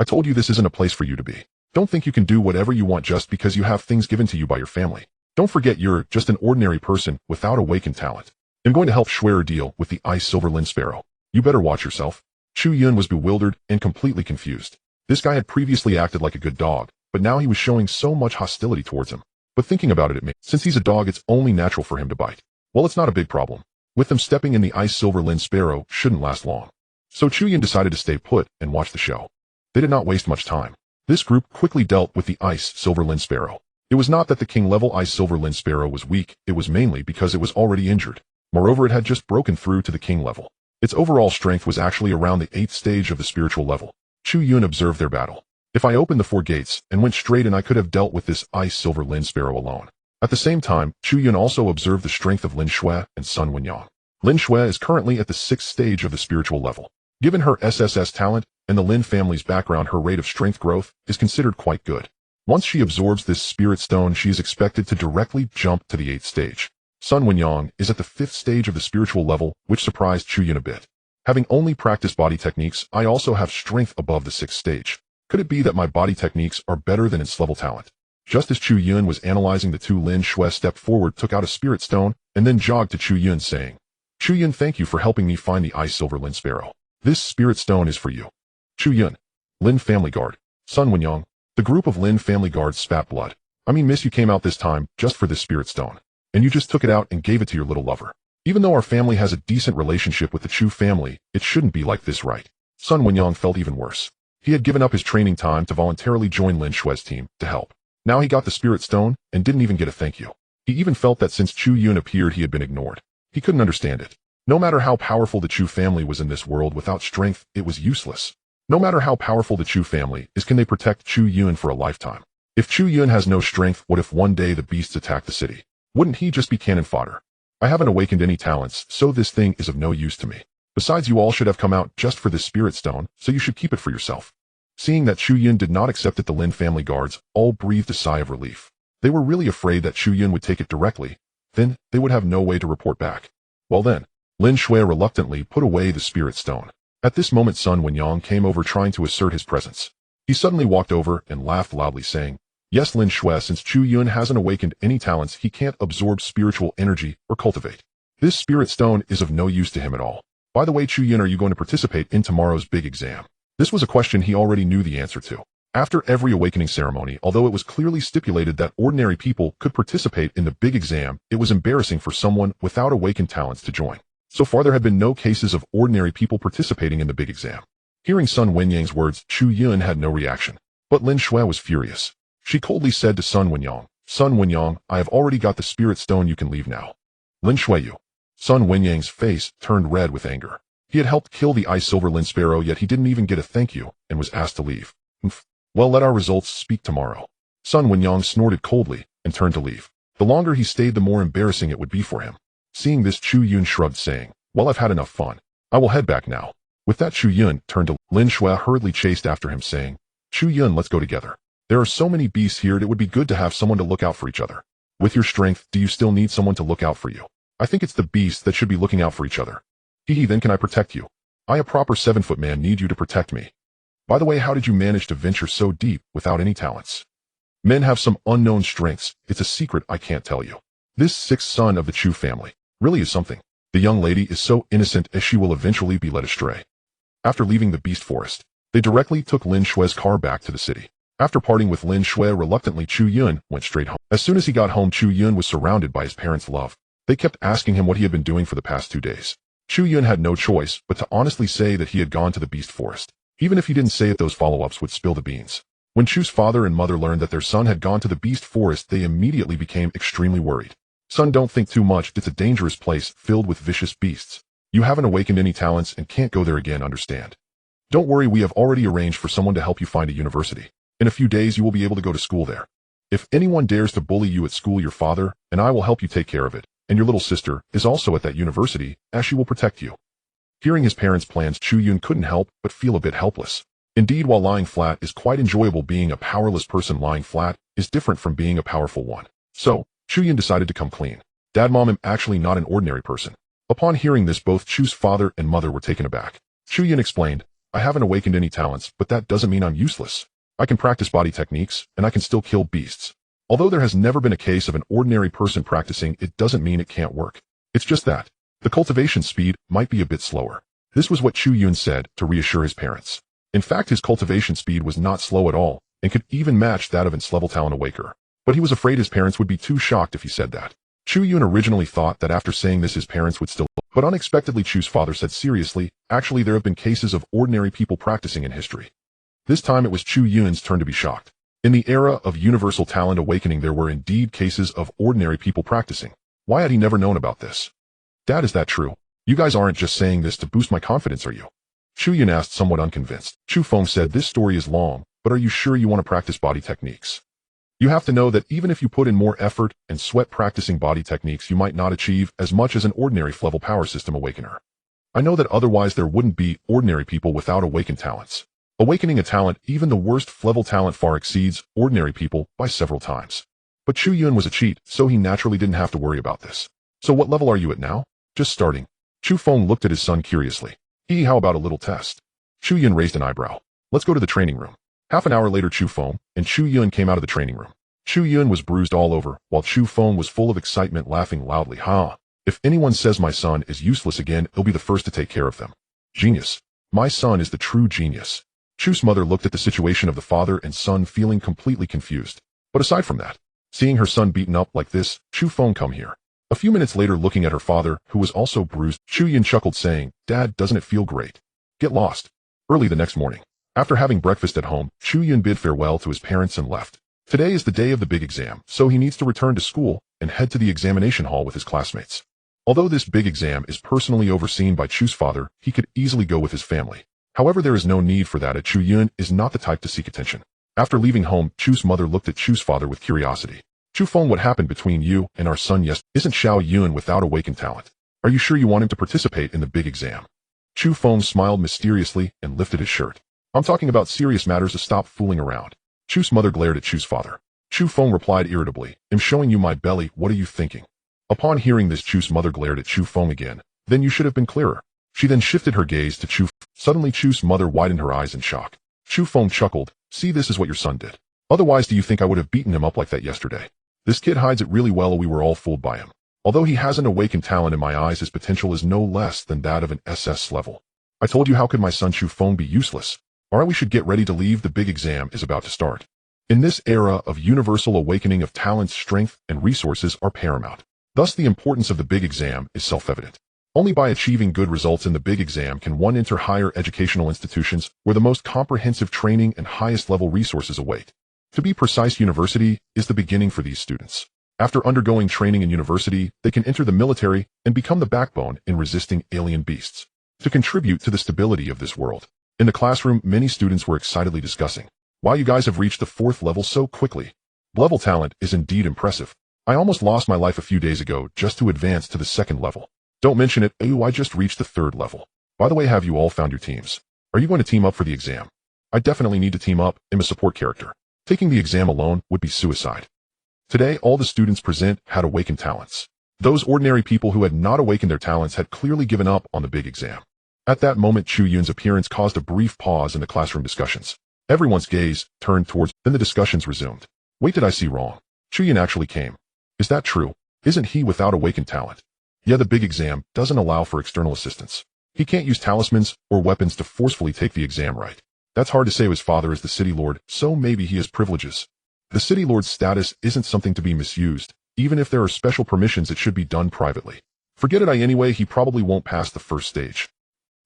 I told you this isn't a place for you to be. Don't think you can do whatever you want just because you have things given to you by your family. Don't forget you're just an ordinary person without awakened talent. I'm going to help Schwerer deal with the ice silver Lin sparrow. You better watch yourself. Chu Yun was bewildered and completely confused. This guy had previously acted like a good dog, but now he was showing so much hostility towards him. But thinking about it, since he's a dog, it's only natural for him to bite. Well, it's not a big problem. With them stepping in, the ice silver Lin sparrow shouldn't last long. So Chu Yun decided to stay put and watch the show. They did not waste much time. This group quickly dealt with the ice silver Lin sparrow. It was not that the king level ice silver Lin sparrow was weak, it was mainly because it was already injured. Moreover, it had just broken through to the king level. Its overall strength was actually around the 8th stage of the spiritual level. Chu Yun observed their battle. If I opened the 4 gates and went straight in, I could have dealt with this ice silver Lin sparrow alone. At the same time, Chu Yun also observed the strength of Lin Shui and Sun Wenyang. Lin Shui is currently at the 6th stage of the spiritual level. Given her SSS talent and the Lin family's background, her rate of strength growth is considered quite good. Once she absorbs this spirit stone, she is expected to directly jump to the 8th stage. Sun Wenyang is at the 5th stage of the spiritual level, which surprised Chu Yun a bit. Having only practiced body techniques, I also have strength above the 6th stage. Could it be that my body techniques are better than its level talent? Just as Chu Yun was analyzing, the 2 Lin Shui stepped forward, took out a spirit stone, and then jogged to Chu Yun, saying, Chu Yun, thank you for helping me find the ice silver Lin sparrow. This spirit stone is for you. Chu Yun. Lin family guard. Sun Wenyang. The group of Lin family guards spat blood. I mean, miss, you came out this time just for this spirit stone. And you just took it out and gave it to your little lover. Even though our family has a decent relationship with the Chu family, it shouldn't be like this, right? Sun Wenyang felt even worse. He had given up his training time to voluntarily join Lin Shui's team to help. Now he got the spirit stone and didn't even get a thank you. He even felt that since Chu Yun appeared, he had been ignored. He couldn't understand it. No matter how powerful the Chu family was in this world, without strength, it was useless. No matter how powerful the Chu family is, can they protect Chu Yun for a lifetime? If Chu Yun has no strength, what if one day the beasts attack the city? Wouldn't he just be cannon fodder? I haven't awakened any talents, so this thing is of no use to me. Besides, you all should have come out just for this spirit stone, so you should keep it for yourself. Seeing that Chu Yun did not accept it, the Lin family guards all breathed a sigh of relief. They were really afraid that Chu Yun would take it directly. Then, they would have no way to report back. Well then, Lin Shui reluctantly put away the spirit stone. At this moment, Sun Wenyang came over, trying to assert his presence. He suddenly walked over and laughed loudly, saying, Yes, Lin Shui, since Chu Yun hasn't awakened any talents, he can't absorb spiritual energy or cultivate. This spirit stone is of no use to him at all. By the way, Chu Yun, are you going to participate in tomorrow's big exam? This was a question he already knew the answer to. After every awakening ceremony, although it was clearly stipulated that ordinary people could participate in the big exam, it was embarrassing for someone without awakened talents to join. So far, there had been no cases of ordinary people participating in the big exam. Hearing Sun Wenyang's words, Chu Yun had no reaction. But Lin Shui was furious. She coldly said to Sun Wenyang, Sun Wenyang, I have already got the spirit stone, you can leave now. Lin Shuiyu. Sun Wenyang's face turned red with anger. He had helped kill the Ice Silver Lin Sparrow, yet he didn't even get a thank you, and was asked to leave. Well, let our results speak tomorrow. Sun Wenyang snorted coldly, and turned to leave. The longer he stayed, the more embarrassing it would be for him. Seeing this, Chu Yun shrugged, saying, well, I've had enough fun. I will head back now. With that, Chu Yun turned to Lin Shui, hurriedly chased after him, saying, Chu Yun, let's go together. There are so many beasts here, it would be good to have someone to look out for each other. With your strength, do you still need someone to look out for you? I think it's the beasts that should be looking out for each other. Then can I protect you? I, a proper 7-foot man, need you to protect me. By the way, how did you manage to venture so deep without any talents? Men have some unknown strengths. It's a secret I can't tell you. This 6th son of the Chu family really is something. The young lady is so innocent as she will eventually be led astray. After leaving the beast forest, they directly took Lin Shui's car back to the city. After parting with Lin Shui reluctantly, Chu Yun went straight home. As soon as he got home, Chu Yun was surrounded by his parents' love. They kept asking him what he had been doing for the past 2 days. Chu Yun had no choice but to honestly say that he had gone to the beast forest. Even if he didn't say it, those follow-ups would spill the beans. When Chu's father and mother learned that their son had gone to the beast forest, they immediately became extremely worried. Son, don't think too much. It's a dangerous place filled with vicious beasts. You haven't awakened any talents and can't go there again, understand? Don't worry, we have already arranged for someone to help you find a university. In a few days, you will be able to go to school there. If anyone dares to bully you at school, your father and I will help you take care of it. And your little sister is also at that university, as she will protect you. Hearing his parents' plans, Chu Yun couldn't help but feel a bit helpless. Indeed, while lying flat is quite enjoyable, being a powerless person lying flat is different from being a powerful one. So, Chu Yun decided to come clean. Dad, Mom, I'm actually not an ordinary person. Upon hearing this, both Chu's father and mother were taken aback. Chu Yun explained, I haven't awakened any talents, but that doesn't mean I'm useless. I can practice body techniques, and I can still kill beasts. Although there has never been a case of an ordinary person practicing, it doesn't mean it can't work. It's just that the cultivation speed might be a bit slower. This was what Chu Yun said to reassure his parents. In fact, his cultivation speed was not slow at all, and could even match that of an S-level talent awaker. But he was afraid his parents would be too shocked if he said that. Chu Yun originally thought that after saying this his parents would still, but unexpectedly Chu's father said seriously, actually there have been cases of ordinary people practicing in history. This time it was Chu Yun's turn to be shocked. In the era of universal talent awakening, there were indeed cases of ordinary people practicing. Why had he never known about this? Dad, is that true? You guys aren't just saying this to boost my confidence, are you? Chu Yun asked, somewhat unconvinced. Chu Feng said, this story is long, but are you sure you want to practice body techniques? You have to know that even if you put in more effort and sweat practicing body techniques, you might not achieve as much as an ordinary level power system awakener. I know that otherwise there wouldn't be ordinary people without awakened talents. Awakening a talent, even the worst level talent, far exceeds ordinary people by several times. But Chu Yun was a cheat, so he naturally didn't have to worry about this. So what level are you at now? Just starting. Chu Feng looked at his son curiously. How about a little test? Chu Yun raised an eyebrow. Let's go to the training room. Half an hour later, Chu Feng and Chu Yun came out of the training room. Chu Yun was bruised all over, while Chu Feng was full of excitement, laughing loudly. If anyone says my son is useless again, he'll be the first to take care of them. Genius. My son is the true genius. Chu's mother looked at the situation of the father and son, feeling completely confused. But aside from that, seeing her son beaten up like this, Chu Feng come here. A few minutes later, looking at her father, who was also bruised, Chu Yun chuckled, saying, Dad, doesn't it feel great? Get lost. Early the next morning, after having breakfast at home, Chu Yun bid farewell to his parents and left. Today is the day of the big exam, so he needs to return to school and head to the examination hall with his classmates. Although this big exam is personally overseen by Chu's father, he could easily go with his family. However, there is no need for that, as Chu Yun is not the type to seek attention. After leaving home, Chu's mother looked at Chu's father with curiosity. Chu Feng, what happened between you and our son yesterday? Isn't Xiao Yun without awakened talent? Are you sure you want him to participate in the big exam? Chu Feng smiled mysteriously and lifted his shirt. I'm talking about serious matters, to stop fooling around. Chu's mother glared at Chu's father. Chu Feng replied irritably, I'm showing you my belly, what are you thinking? Upon hearing this, Chu's mother glared at Chu Feng again. Then you should have been clearer. She then shifted her gaze to Chu. Suddenly Chu's mother widened her eyes in shock. Chu Feng chuckled, see, this is what your son did. Otherwise, do you think I would have beaten him up like that yesterday? This kid hides it really well, we were all fooled by him. Although he hasn't awakened talent, in my eyes his potential is no less than that of an SS level. I told you, how could my son Chu Feng be useless? Alright, we should get ready to leave, the big exam is about to start. In this era of universal awakening of talents, strength and resources are paramount. Thus the importance of the big exam is self-evident. Only by achieving good results in the big exam can one enter higher educational institutions where the most comprehensive training and highest level resources await. To be precise, university is the beginning for these students. After undergoing training in university, they can enter the military and become the backbone in resisting alien beasts to contribute to the stability of this world. In the classroom, many students were excitedly discussing, "Wow, you guys have reached the 4th level so quickly. Level talent is indeed impressive. I almost lost my life a few days ago just to advance to the 2nd level. Don't mention it, ooh, I just reached the 3rd level. By the way, have you all found your teams? Are you going to team up for the exam? I definitely need to team up. I'm a support character. Taking the exam alone would be suicide." Today, all the students present had awakened talents. Those ordinary people who had not awakened their talents had clearly given up on the big exam. At that moment, Chu Yun's appearance caused a brief pause in the classroom discussions. Everyone's gaze turned towards, then the discussions resumed. "Wait, did I see wrong? Chu Yun actually came. Is that true? Isn't he without awakened talent? Yeah, the big exam doesn't allow for external assistance. He can't use talismans or weapons to forcefully take the exam, right? That's hard to say. His father is the city lord, so maybe he has privileges. The city lord's status isn't something to be misused. Even if there are special permissions, it should be done privately. Forget it, anyway, he probably won't pass the first stage."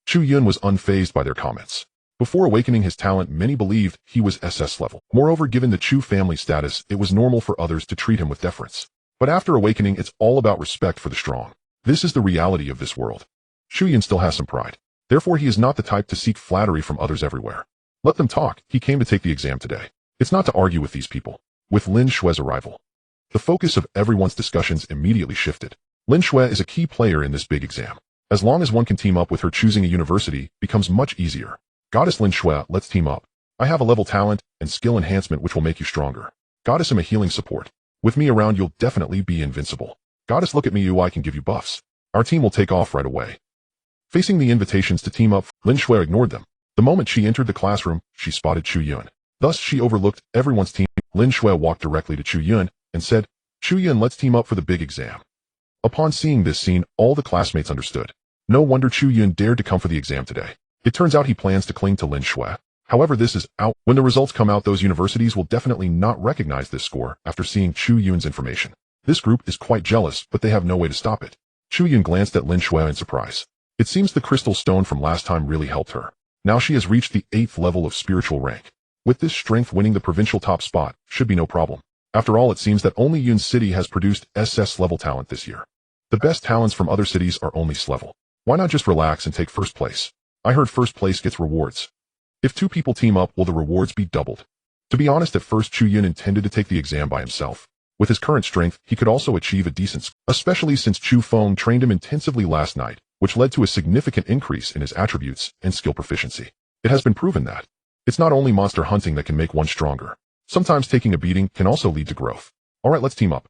Chu Yun was unfazed by their comments. Before awakening his talent, many believed he was SS level. Moreover, given the Chu family status, it was normal for others to treat him with deference. But after awakening, it's all about respect for the strong. This is the reality of this world. Chu Yun still has some pride. Therefore, he is not the type to seek flattery from others everywhere. Let them talk. He came to take the exam today. It's not to argue with these people. With Lin Xue's arrival, the focus of everyone's discussions immediately shifted. Lin Xue is a key player in this big exam. As long as one can team up with her, choosing a university becomes much easier. "Goddess Lin Xue, let's team up. I have a level talent and skill enhancement which will make you stronger. Goddess, I'm a healing support. With me around, you'll definitely be invincible. Goddess, look at me, I can give you buffs. Our team will take off right away." Facing the invitations to team up, Lin Xue ignored them. The moment she entered the classroom, she spotted Chu Yun. Thus, she overlooked everyone's team. Lin Xue walked directly to Chu Yun and said, "Chu Yun, let's team up for the big exam." Upon seeing this scene, all the classmates understood. No wonder Chu Yun dared to come for the exam today. It turns out he plans to cling to Lin Xue. However, this is out. When the results come out, those universities will definitely not recognize this score after seeing Chu Yun's information. This group is quite jealous, but they have no way to stop it. Chu Yun glanced at Lin Xue in surprise. It seems the crystal stone from last time really helped her. Now she has reached the 8th level of spiritual rank. With this strength, winning the provincial top spot should be no problem. After all, it seems that only Yun City has produced SS level talent this year. The best talents from other cities are only S level. Why not just relax and take first place? I heard first place gets rewards. If 2 people team up, will the rewards be doubled? To be honest, at first Chu Yun intended to take the exam by himself. With his current strength, he could also achieve a decent score, especially since Chu Feng trained him intensively last night, which led to a significant increase in his attributes and skill proficiency. It has been proven that it's not only monster hunting that can make one stronger. Sometimes taking a beating can also lead to growth. Alright, let's team up.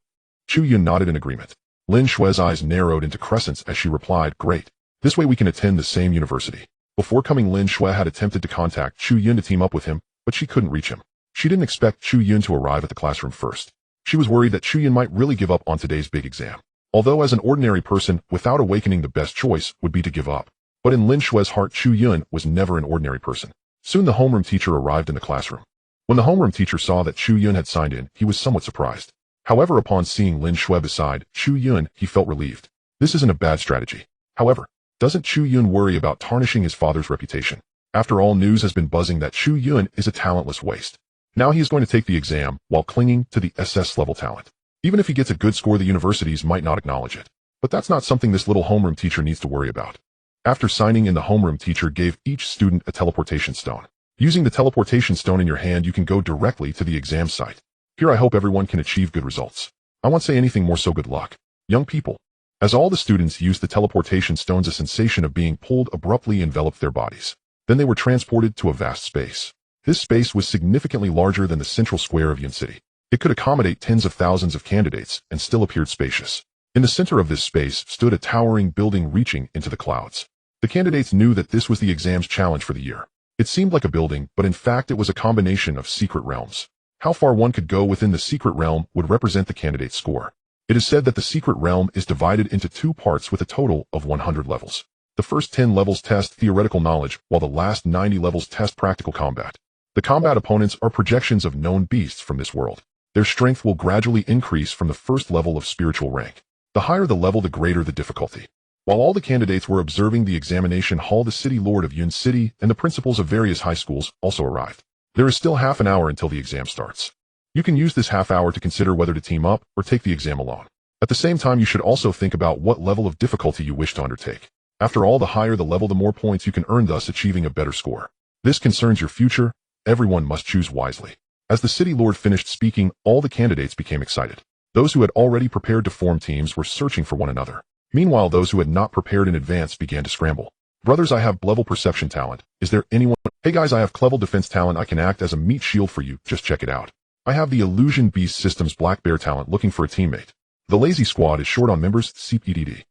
Chu Yun nodded in agreement. Lin Xue's eyes narrowed into crescents as she replied, "Great. This way we can attend the same university." Before coming, Lin Xue had attempted to contact Chu Yun to team up with him, but she couldn't reach him. She didn't expect Chu Yun to arrive at the classroom first. She was worried that Chu Yun might really give up on today's big exam. Although as an ordinary person, without awakening, the best choice would be to give up. But in Lin Xue's heart, Chu Yun was never an ordinary person. Soon the homeroom teacher arrived in the classroom. When the homeroom teacher saw that Chu Yun had signed in, he was somewhat surprised. However, upon seeing Lin Xue beside Chu Yun, he felt relieved. This isn't a bad strategy. However, doesn't Chu Yun worry about tarnishing his father's reputation? After all, news has been buzzing that Chu Yun is a talentless waste. Now he is going to take the exam while clinging to the SS level talent. Even if he gets a good score, the universities might not acknowledge it. But that's not something this little homeroom teacher needs to worry about. After signing in, the homeroom teacher gave each student a teleportation stone. Using the teleportation stone in your hand, you can go directly to the exam site. Here, I hope everyone can achieve good results. I won't say anything more, so good luck. Young people. As all the students used the teleportation stones, a sensation of being pulled abruptly enveloped their bodies. Then they were transported to a vast space. This space was significantly larger than the central square of Yun City. It could accommodate tens of thousands of candidates and still appeared spacious. In the center of this space stood a towering building reaching into the clouds. The candidates knew that this was the exam's challenge for the year. It seemed like a building, but in fact it was a combination of secret realms. How far one could go within the secret realm would represent the candidate's score. It is said that the secret realm is divided into 2 parts with a total of 100 levels. The first 10 levels test theoretical knowledge, while the last 90 levels test practical combat. The combat opponents are projections of known beasts from this world. Their strength will gradually increase from the first level of spiritual rank. The higher the level, the greater the difficulty. While all the candidates were observing the examination hall, the city lord of Yun City and the principals of various high schools also arrived. There is still half an hour until the exam starts. You can use this half hour to consider whether to team up or take the exam alone. At the same time, you should also think about what level of difficulty you wish to undertake. After all, the higher the level, the more points you can earn, thus achieving a better score. This concerns your future. Everyone must choose wisely. As the city lord finished speaking, all the candidates became excited. Those who had already prepared to form teams were searching for one another. Meanwhile, those who had not prepared in advance began to scramble. Brothers, I have level perception talent. Is there anyone? Hey guys, I have clever defense talent. I can act as a meat shield for you. Just check it out. I have the Azure Beast Systems Black Bear talent. Looking for a teammate. The lazy squad is short on members. CPDD.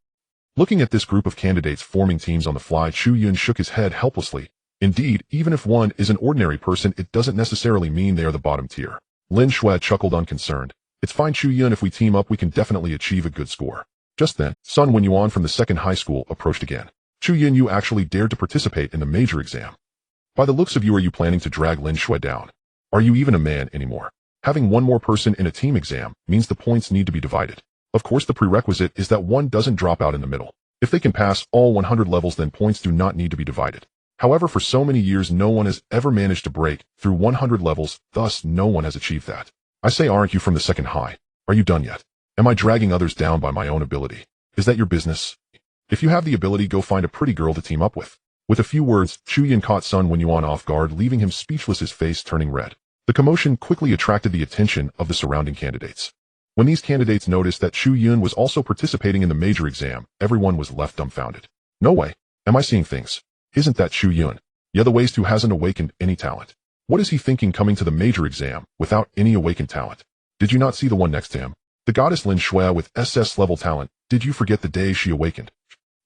Looking at this group of candidates forming teams on the fly, Chu Yun shook his head helplessly. Indeed, even if one is an ordinary person, it doesn't necessarily mean they are the bottom tier. Lin Shui chuckled unconcerned. It's fine, Chu Yun. If we team up, we can definitely achieve a good score. Just then, Sun Wen-yuan from the second high school approached again. Chu Yun, you actually dared to participate in the major exam. By the looks of you, are you planning to drag Lin Shui down? Are you even a man anymore? Having one more person in a team exam means the points need to be divided. Of course, the prerequisite is that one doesn't drop out in the middle. If they can pass all 100 levels, then points do not need to be divided. However, for so many years, no one has ever managed to break through 100 levels, thus no one has achieved that. I say, aren't you from the second high? Are you done yet? Am I dragging others down by my own ability? Is that your business? If you have the ability, go find a pretty girl to team up with. With a few words, Chu Yun caught Sun Wen-yuan off guard, leaving him speechless, his face turning red. The commotion quickly attracted the attention of the surrounding candidates. When these candidates noticed that Chu Yun was also participating in the major exam, everyone was left dumbfounded. No way. Am I seeing things? Isn't that Chu Yun? Yeah, the waste who hasn't awakened any talent. What is he thinking coming to the major exam without any awakened talent? Did you not see the one next to him? The goddess Lin Shui with SS level talent. Did you forget the day she awakened?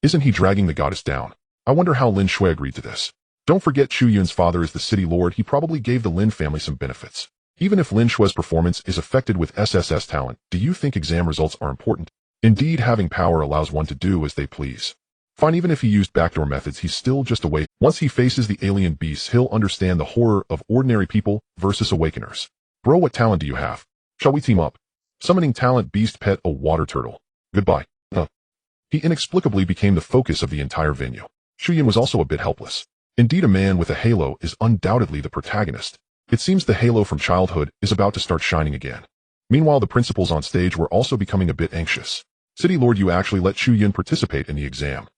Isn't he dragging the goddess down? I wonder how Lin Shui agreed to this. Don't forget, Chu Yun's father is the city lord. He probably gave the Lin family some benefits. Even if Lin Shui's performance is affected with SSS talent, do you think exam results are important? Indeed, having power allows one to do as they please. Fine, even if he used backdoor methods, he's still just a waste. Once he faces the alien beasts, he'll understand the horror of ordinary people versus awakeners. Bro, what talent do you have? Shall we team up? Summoning talent beast pet a water turtle. Goodbye. He inexplicably became the focus of the entire venue. Chu Yun was also a bit helpless. Indeed, a man with a halo is undoubtedly the protagonist. It seems the halo from childhood is about to start shining again. Meanwhile, the principals on stage were also becoming a bit anxious. City Lord, you actually let Chu Yun participate in the exam?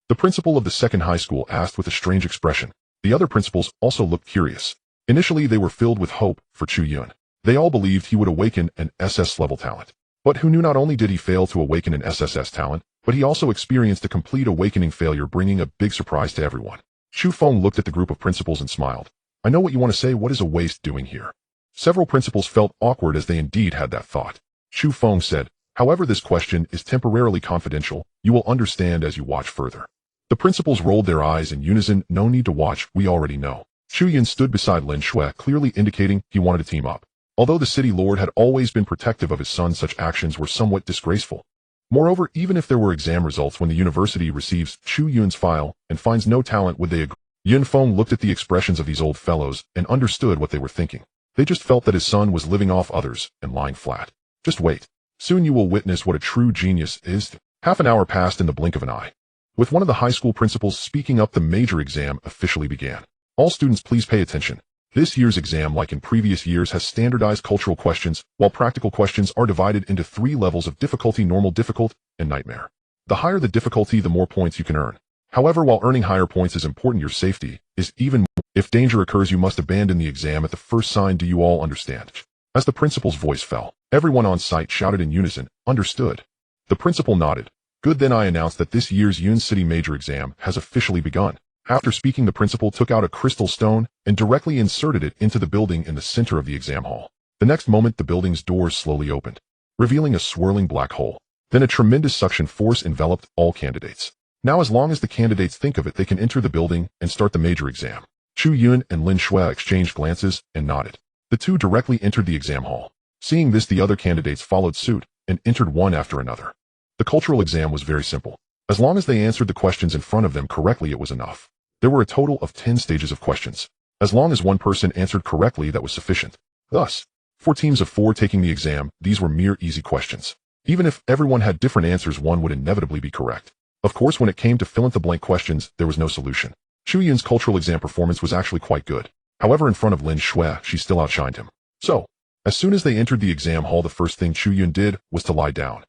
The principal of the second high school asked with a strange expression. The other principals also looked curious. Initially, they were filled with hope for Chu Yun. They all believed he would awaken an SS-level talent. But who knew not only did he fail to awaken an SSS talent, but he also experienced a complete awakening failure, bringing a big surprise to everyone. Chu Feng looked at the group of principals and smiled. I know what you want to say. What is a waste doing here? Several principals felt awkward as they indeed had that thought. Chu Feng said, however, this question is temporarily confidential. You will understand as you watch further. The principals rolled their eyes in unison. No need to watch. We already know. Chu Yun stood beside Lin Shui, clearly indicating he wanted to team up. Although the city lord had always been protective of his son, such actions were somewhat disgraceful. Moreover, even if there were exam results when the university receives Chu Yun's file and finds no talent, would they agree? Yun Feng looked at the expressions of these old fellows and understood what they were thinking. They just felt that his son was living off others and lying flat. Just wait. Soon you will witness what a true genius is. Half an hour passed in the blink of an eye. With one of the high school principals speaking up, the major exam officially began. All students, please pay attention. This year's exam, like in previous years, has standardized cultural questions, while practical questions are divided into 3 levels of difficulty: normal, difficult, and nightmare. The higher the difficulty, the more points you can earn. However, while earning higher points is important, your safety is even more. If danger occurs, you must abandon the exam at the first sign. Do you all understand? As the principal's voice fell, everyone on site shouted in unison, understood. The principal nodded. Good, then I announce that this year's Yun City major exam has officially begun. After speaking, the principal took out a crystal stone and directly inserted it into the building in the center of the exam hall. The next moment, the building's doors slowly opened, revealing a swirling black hole. Then a tremendous suction force enveloped all candidates. Now, as long as the candidates think of it, they can enter the building and start the major exam. Chu Yun and Lin Shui exchanged glances and nodded. The two directly entered the exam hall. Seeing this, the other candidates followed suit and entered one after another. The cultural exam was very simple. As long as they answered the questions in front of them correctly, it was enough. There were a total of 10 stages of questions. As long as one person answered correctly, that was sufficient. Thus, 4 teams of 4 taking the exam, these were mere easy questions. Even if everyone had different answers, one would inevitably be correct. Of course, when it came to fill-in-the-blank questions, there was no solution. Chu Yun's cultural exam performance was actually quite good. However, in front of Lin Shui, she still outshined him. So, As soon as they entered the exam hall, the first thing Chu Yun did was to lie down.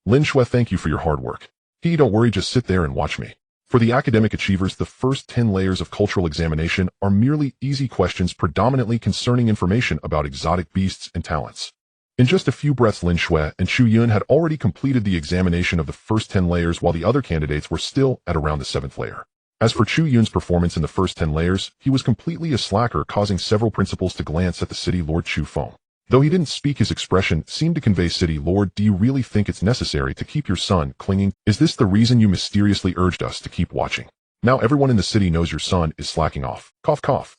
Lin Shui, thank you for your hard work. Don't worry, just sit there and watch me. For the academic achievers, the first 10 layers of cultural examination are merely easy questions predominantly concerning information about exotic beasts and talents. In just a few breaths, Lin Shui and Chu Yun had already completed the examination of the first 10 layers while the other candidates were still at around the 7th layer. As for Chu Yun's performance in the first 10 layers, he was completely a slacker, causing several principals to glance at the City Lord Chu Feng. Though he didn't speak, his expression seemed to convey, City Lord, do you really think it's necessary to keep your son clinging? Is this the reason you mysteriously urged us to keep watching? Now everyone in the city knows your son is slacking off. Cough, cough.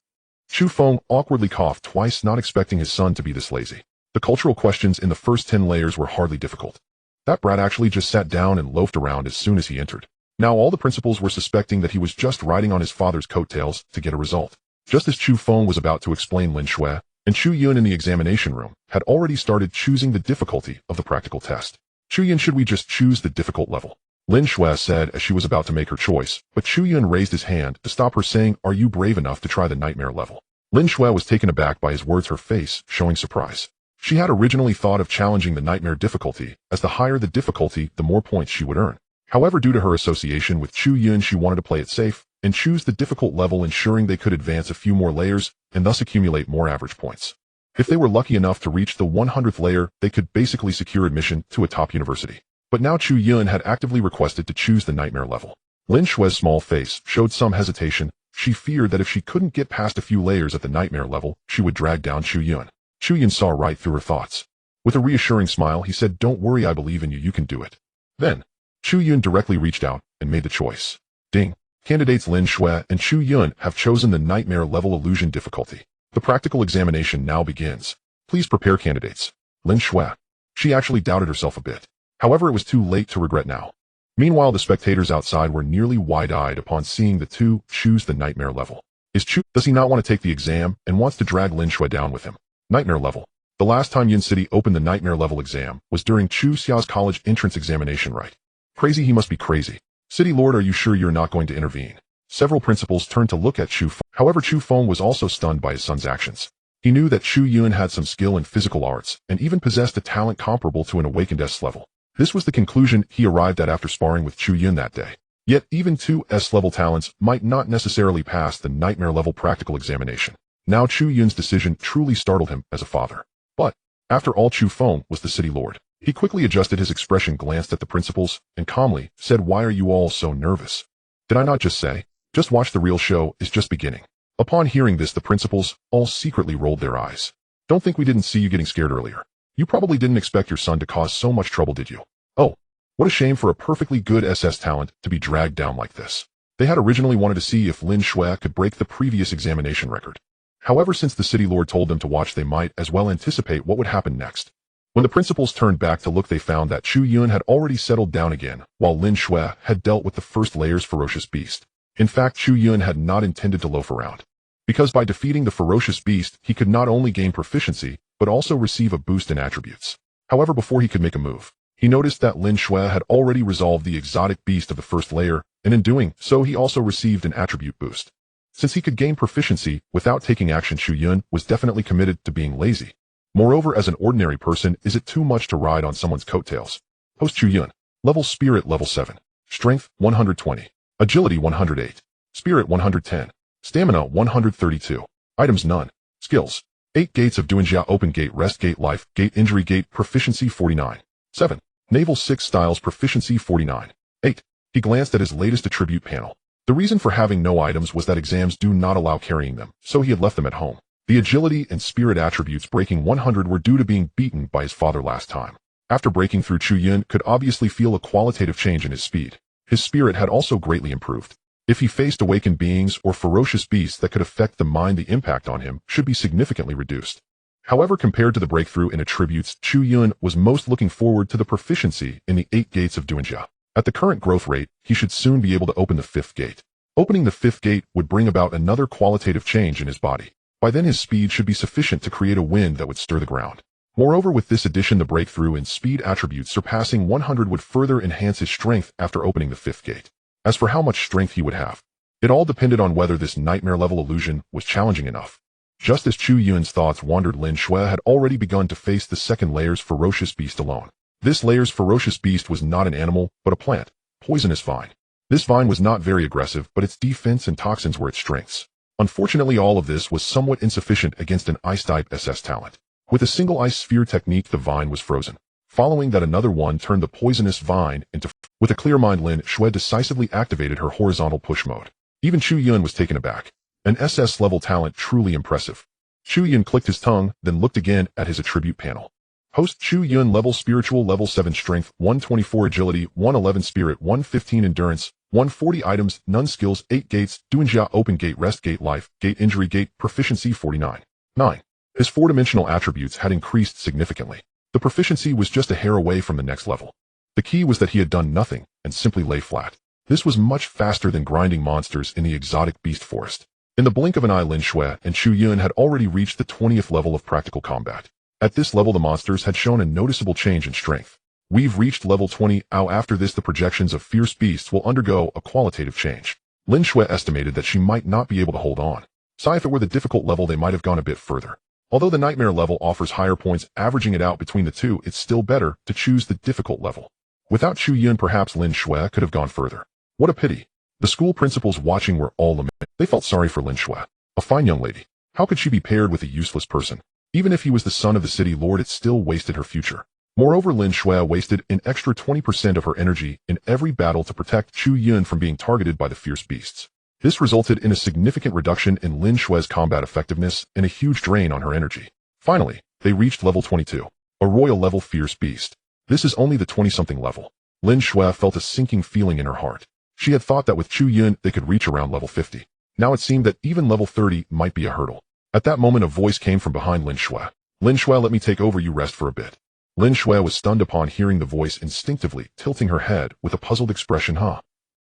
Chu Feng awkwardly coughed twice, not expecting his son to be this lazy. The cultural questions in the first 10 layers were hardly difficult. That brat actually just sat down and loafed around as soon as he entered. Now all the principals were suspecting that he was just riding on his father's coattails to get a result. Just as Chu Feng was about to explain, Lin Shui and Chu Yun in the examination room had already started choosing the difficulty of the practical test. Chu Yun, should we just choose the difficult level? Lin Shui said as she was about to make her choice, but Chu Yun raised his hand to stop her, saying, are you brave enough to try the nightmare level? Lin Shui was taken aback by his words, her face showing surprise. She had originally thought of challenging the nightmare difficulty, as the higher the difficulty, the more points she would earn. However, due to her association with Chu Yun, she wanted to play it safe and choose the difficult level, ensuring they could advance a few more layers and thus accumulate more average points. If they were lucky enough to reach the 100th layer, they could basically secure admission to a top university. But now Chu Yun had actively requested to choose the nightmare level. Lin Shui's small face showed some hesitation. She feared that if she couldn't get past a few layers at the nightmare level, she would drag down Chu Yun. Chu Yun saw right through her thoughts. With a reassuring smile, he said, don't worry, I believe in you, you can do it. Then, Chu Yun directly reached out and made the choice. Ding. Candidates Lin Shui and Chu Yun have chosen the nightmare level illusion difficulty. The practical examination now begins. Please prepare, candidates. Lin Shui. She actually doubted herself a bit. However, it was too late to regret now. Meanwhile, the spectators outside were nearly wide-eyed upon seeing the two choose the nightmare level. Does he not want to take the exam and wants to drag Lin Shui down with him? Nightmare level. The last time Yin City opened the nightmare level exam was during Chu Xiao's college entrance examination, right? Crazy, he must be crazy. City Lord, are you sure you're not going to intervene? Several principals turned to look at Chu Feng. However, Chu Feng was also stunned by his son's actions. He knew that Chu Yun had some skill in physical arts and even possessed a talent comparable to an awakened S level. This was the conclusion he arrived at after sparring with Chu Yun that day. Yet even two S-level talents might not necessarily pass the nightmare level practical examination. Now Chu Yun's decision truly startled him as a father. But, after all, Chu Feng was the city lord. He quickly adjusted his expression, glanced at the principals, and calmly said, why are you all so nervous? Did I not just say? Just watch, the real show is just beginning. Upon hearing this, the principals all secretly rolled their eyes. Don't think we didn't see you getting scared earlier. You probably didn't expect your son to cause so much trouble, did you? Oh, what a shame for a perfectly good SS talent to be dragged down like this. They had originally wanted to see if Lin Shui could break the previous examination record. However, since the city lord told them to watch, they might as well anticipate what would happen next. When the principals turned back to look, they found that Chu Yun had already settled down again, while Lin Shui had dealt with the first layer's ferocious beast. In fact, Chu Yun had not intended to loaf around. Because by defeating the ferocious beast, he could not only gain proficiency, but also receive a boost in attributes. However, before he could make a move, he noticed that Lin Shui had already resolved the exotic beast of the first layer, and in doing so, he also received an attribute boost. Since he could gain proficiency without taking action, Chu Yun was definitely committed to being lazy. Moreover, as an ordinary person, is it too much to ride on someone's coattails? Host Chu Yun. Level Spirit level 7. Strength 120. Agility 108. Spirit 110. Stamina 132. Items none. Skills. 8 Gates of Duanjia, Open Gate, Rest Gate, Life Gate, Injury Gate, Proficiency 49. 7. Naval 6 Styles, Proficiency 49. 8. He glanced at his latest attribute panel. The reason for having no items was that exams do not allow carrying them, so he had left them at home. The agility and spirit attributes breaking 100 were due to being beaten by his father last time. After breaking through, Chu Yun could obviously feel a qualitative change in his speed. His spirit had also greatly improved. If he faced awakened beings or ferocious beasts that could affect the mind, the impact on him should be significantly reduced. However, compared to the breakthrough in attributes, Chu Yun was most looking forward to the proficiency in the 8 Gates of Duanjia. At the current growth rate, he should soon be able to open the 5th gate. Opening the 5th gate would bring about another qualitative change in his body. By then his speed should be sufficient to create a wind that would stir the ground. Moreover, with this addition, the breakthrough in speed attributes surpassing 100 would further enhance his strength after opening the 5th gate. As for how much strength he would have, it all depended on whether this nightmare level illusion was challenging enough. Just as Chu Yun's thoughts wandered, Lin Shui had already begun to face the second layer's ferocious beast alone. This layer's ferocious beast was not an animal, but a plant, poisonous vine. This vine was not very aggressive, but its defense and toxins were its strengths. Unfortunately, all of this was somewhat insufficient against an ice-type SS talent. With a single ice sphere technique, the vine was frozen. Following that, another one turned the poisonous vine into... With a clear mind, Lin Shui decisively activated her horizontal push mode. Even Chu Yun was taken aback. An SS-level talent, truly impressive. Chu Yun clicked his tongue, then looked again at his attribute panel. Host Chu Yun, level spiritual, level 7 strength, 124 agility, 111 spirit, 115 endurance, 140 items, none skills, 8 gates, Duanjia, open gate, rest gate, life, gate, injury gate, proficiency 49. 9. His four-dimensional attributes had increased significantly. The proficiency was just a hair away from the next level. The key was that he had done nothing and simply lay flat. This was much faster than grinding monsters in the exotic beast forest. In the blink of an eye, Lin Shui and Chu Yun had already reached the 20th level of practical combat. At this level, the monsters had shown a noticeable change in strength. We've reached level 20. After this, the projections of fierce beasts will undergo a qualitative change. Lin Shui estimated that she might not be able to hold on. So if it were the difficult level, they might have gone a bit further. Although the nightmare level offers higher points, averaging it out between the two, it's still better to choose the difficult level. Without Chu Yun, perhaps Lin Shui could have gone further. What a pity. The school principals watching were all lamenting. They felt sorry for Lin Shui. A fine young lady. How could she be paired with a useless person? Even if he was the son of the city lord, it still wasted her future. Moreover, Lin Shui wasted an extra 20% of her energy in every battle to protect Chu Yun from being targeted by the fierce beasts. This resulted in a significant reduction in Lin Shui's combat effectiveness and a huge drain on her energy. Finally, they reached level 22, a royal level fierce beast. This is only the 20-something level. Lin Shui felt a sinking feeling in her heart. She had thought that with Chu Yun they could reach around level 50. Now it seemed that even level 30 might be a hurdle. At that moment, a voice came from behind Lin Shui. Lin Shui, let me take over, you rest for a bit. Lin Shui was stunned upon hearing the voice, instinctively tilting her head with a puzzled expression.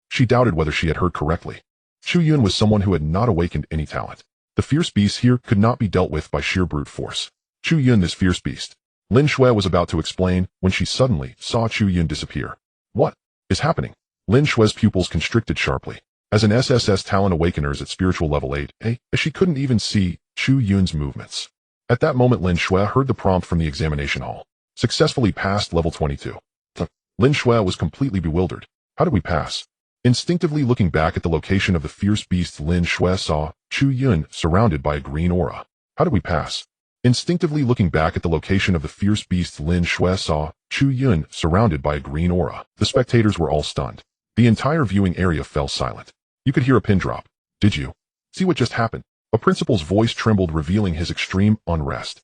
She doubted whether she had heard correctly. Chu Yun was someone who had not awakened any talent. The fierce beast here could not be dealt with by sheer brute force. Chu Yun, this fierce beast. Lin Shui was about to explain when she suddenly saw Chu Yun disappear. What is happening? Lin Shui's pupils constricted sharply. As an SSS talent awakeners at spiritual level 8, as she couldn't even see Chu Yun's movements. At that moment, Lin Shui heard the prompt from the examination hall. Successfully passed level 22. Lin Shui was completely bewildered. How did we pass? Instinctively looking back at the location of the fierce beast, Lin Shui saw Chu Yun surrounded by a green aura. How did we pass? Instinctively looking back at the location of the fierce beast, Lin Shui saw Chu Yun surrounded by a green aura. The spectators were all stunned. The entire viewing area fell silent. You could hear a pin drop. Did you see what just happened? A principal's voice trembled, revealing his extreme unrest.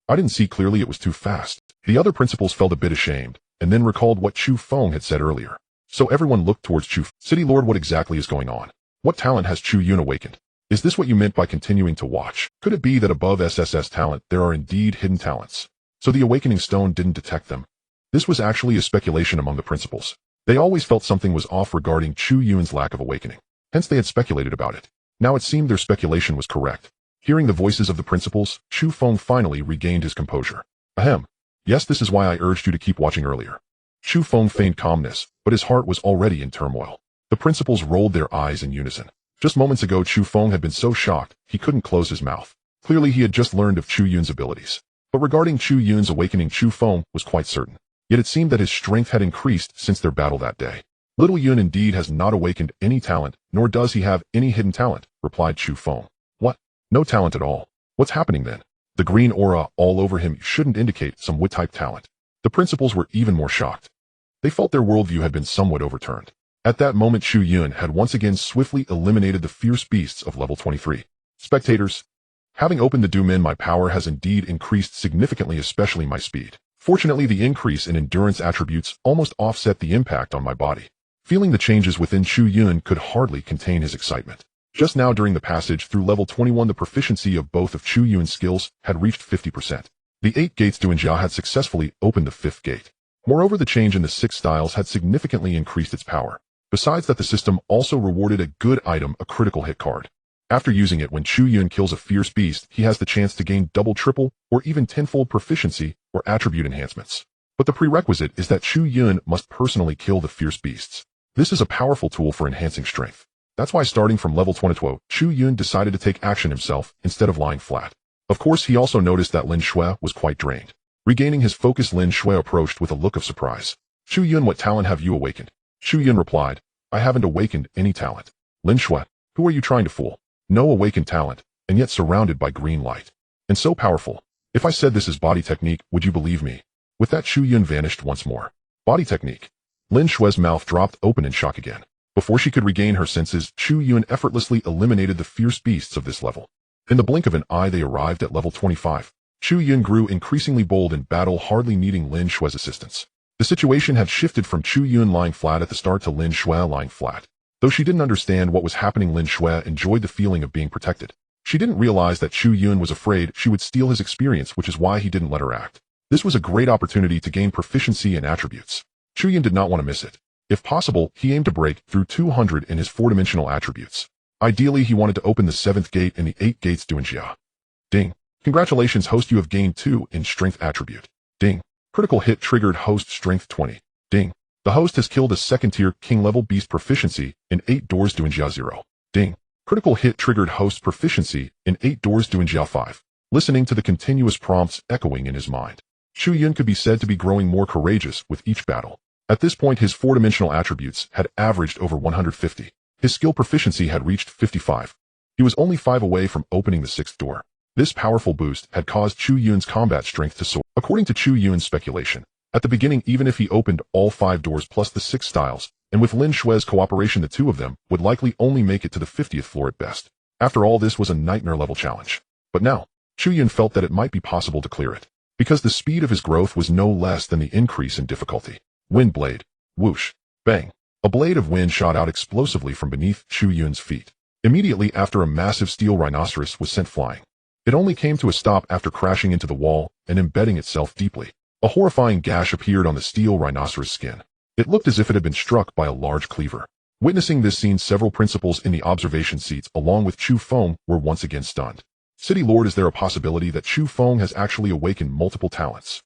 I didn't see clearly, it was too fast. The other principals felt a bit ashamed, and then recalled what Chu Feng had said earlier. So everyone looked towards Chu. City Lord, what exactly is going on? What talent has Chu Yun awakened? Is this what you meant by continuing to watch? Could it be that above SSS talent there are indeed hidden talents? So the awakening stone didn't detect them? This was actually a speculation among the principals. They always felt something was off regarding Chu Yun's lack of awakening. Hence they had speculated about it. Now it seemed their speculation was correct. Hearing the voices of the principals, Chu Feng finally regained his composure. Ahem. Yes, this is why I urged you to keep watching earlier. Chu Feng feigned calmness, but his heart was already in turmoil. The principals rolled their eyes in unison. Just moments ago, Chu Feng had been so shocked he couldn't close his mouth. Clearly he had just learned of Chu Yun's abilities. But regarding Chu Yun's awakening, Chu Feng was quite certain. Yet it seemed that his strength had increased since their battle that day. Little Yun indeed has not awakened any talent, nor does he have any hidden talent, replied Chu Feng. What? No talent at all? What's happening then? The green aura all over him shouldn't indicate some wood-type talent. The principals were even more shocked. They felt their worldview had been somewhat overturned. At that moment, Chu Yun had once again swiftly eliminated the fierce beasts of level 23. Spectators, having opened the doom in, my power has indeed increased significantly, especially my speed. Fortunately, the increase in endurance attributes almost offset the impact on my body. Feeling the changes within, Chu Yun could hardly contain his excitement. Just now during the passage through level 21, the proficiency of both of Chu Yun's skills had reached 50%. The 8 gates Duanjia had successfully opened the 5th gate. Moreover, the change in the 6 styles had significantly increased its power. Besides that, the system also rewarded a good item, a critical hit card. After using it when Chu Yun kills a fierce beast, he has the chance to gain double, triple, or even tenfold proficiency or attribute enhancements. But the prerequisite is that Chu Yun must personally kill the fierce beasts. This is a powerful tool for enhancing strength. That's why starting from level 22, Chu Yun decided to take action himself instead of lying flat. Of course, he also noticed that Lin Shui was quite drained. Regaining his focus, Lin Shui approached with a look of surprise. Chu Yun, what talent have you awakened? Chu Yun replied, I haven't awakened any talent. Lin Shui, who are you trying to fool? No awakened talent, and yet surrounded by green light. And so powerful. If I said this is body technique, would you believe me? With that, Chu Yun vanished once more. Body technique. Lin Shui's mouth dropped open in shock again. Before she could regain her senses, Chu Yun effortlessly eliminated the fierce beasts of this level. In the blink of an eye, they arrived at level 25. Chu Yun grew increasingly bold in battle, hardly needing Lin Shui's assistance. The situation had shifted from Chu Yun lying flat at the start to Lin Shui lying flat. Though she didn't understand what was happening, Lin Shui enjoyed the feeling of being protected. She didn't realize that Chu Yun was afraid she would steal his experience, which is why he didn't let her act. This was a great opportunity to gain proficiency in attributes. Chu Yun did not want to miss it. If possible, he aimed to break through 200 in his 4-dimensional attributes. Ideally, he wanted to open the 7th gate and the 8 gates Duanjia. Ding. Congratulations, host, you have gained 2 in strength attribute. Ding. Critical hit triggered, host strength 20. Ding. The host has killed a 2nd-tier king-level beast, proficiency in 8 doors Duanjia 0. Ding. Critical hit triggered, host proficiency in 8 doors Duanjia 5. Listening to the continuous prompts echoing in his mind, Chu Yun could be said to be growing more courageous with each battle. At this point, his 4-dimensional attributes had averaged over 150. His skill proficiency had reached 55. He was only 5 away from opening the 6th door. This powerful boost had caused Chu Yun's combat strength to soar. According to Chu Yun's speculation, at the beginning, even if he opened all 5 doors plus the 6 styles, and with Lin Shui's cooperation, the 2 of them would likely only make it to the 50th floor at best. After all, this was a nightmare-level challenge. But now, Chu Yun felt that it might be possible to clear it, because the speed of his growth was no less than the increase in difficulty. Wind blade. Whoosh. Bang. A blade of wind shot out explosively from beneath Chu Yun's feet. Immediately after, a massive steel rhinoceros was sent flying. It only came to a stop after crashing into the wall and embedding itself deeply. A horrifying gash appeared on the steel rhinoceros skin. It looked as if it had been struck by a large cleaver. Witnessing this scene, several principals in the observation seats along with Chu Feng were once again stunned. City Lord, is there a possibility that Chu Feng has actually awakened multiple talents?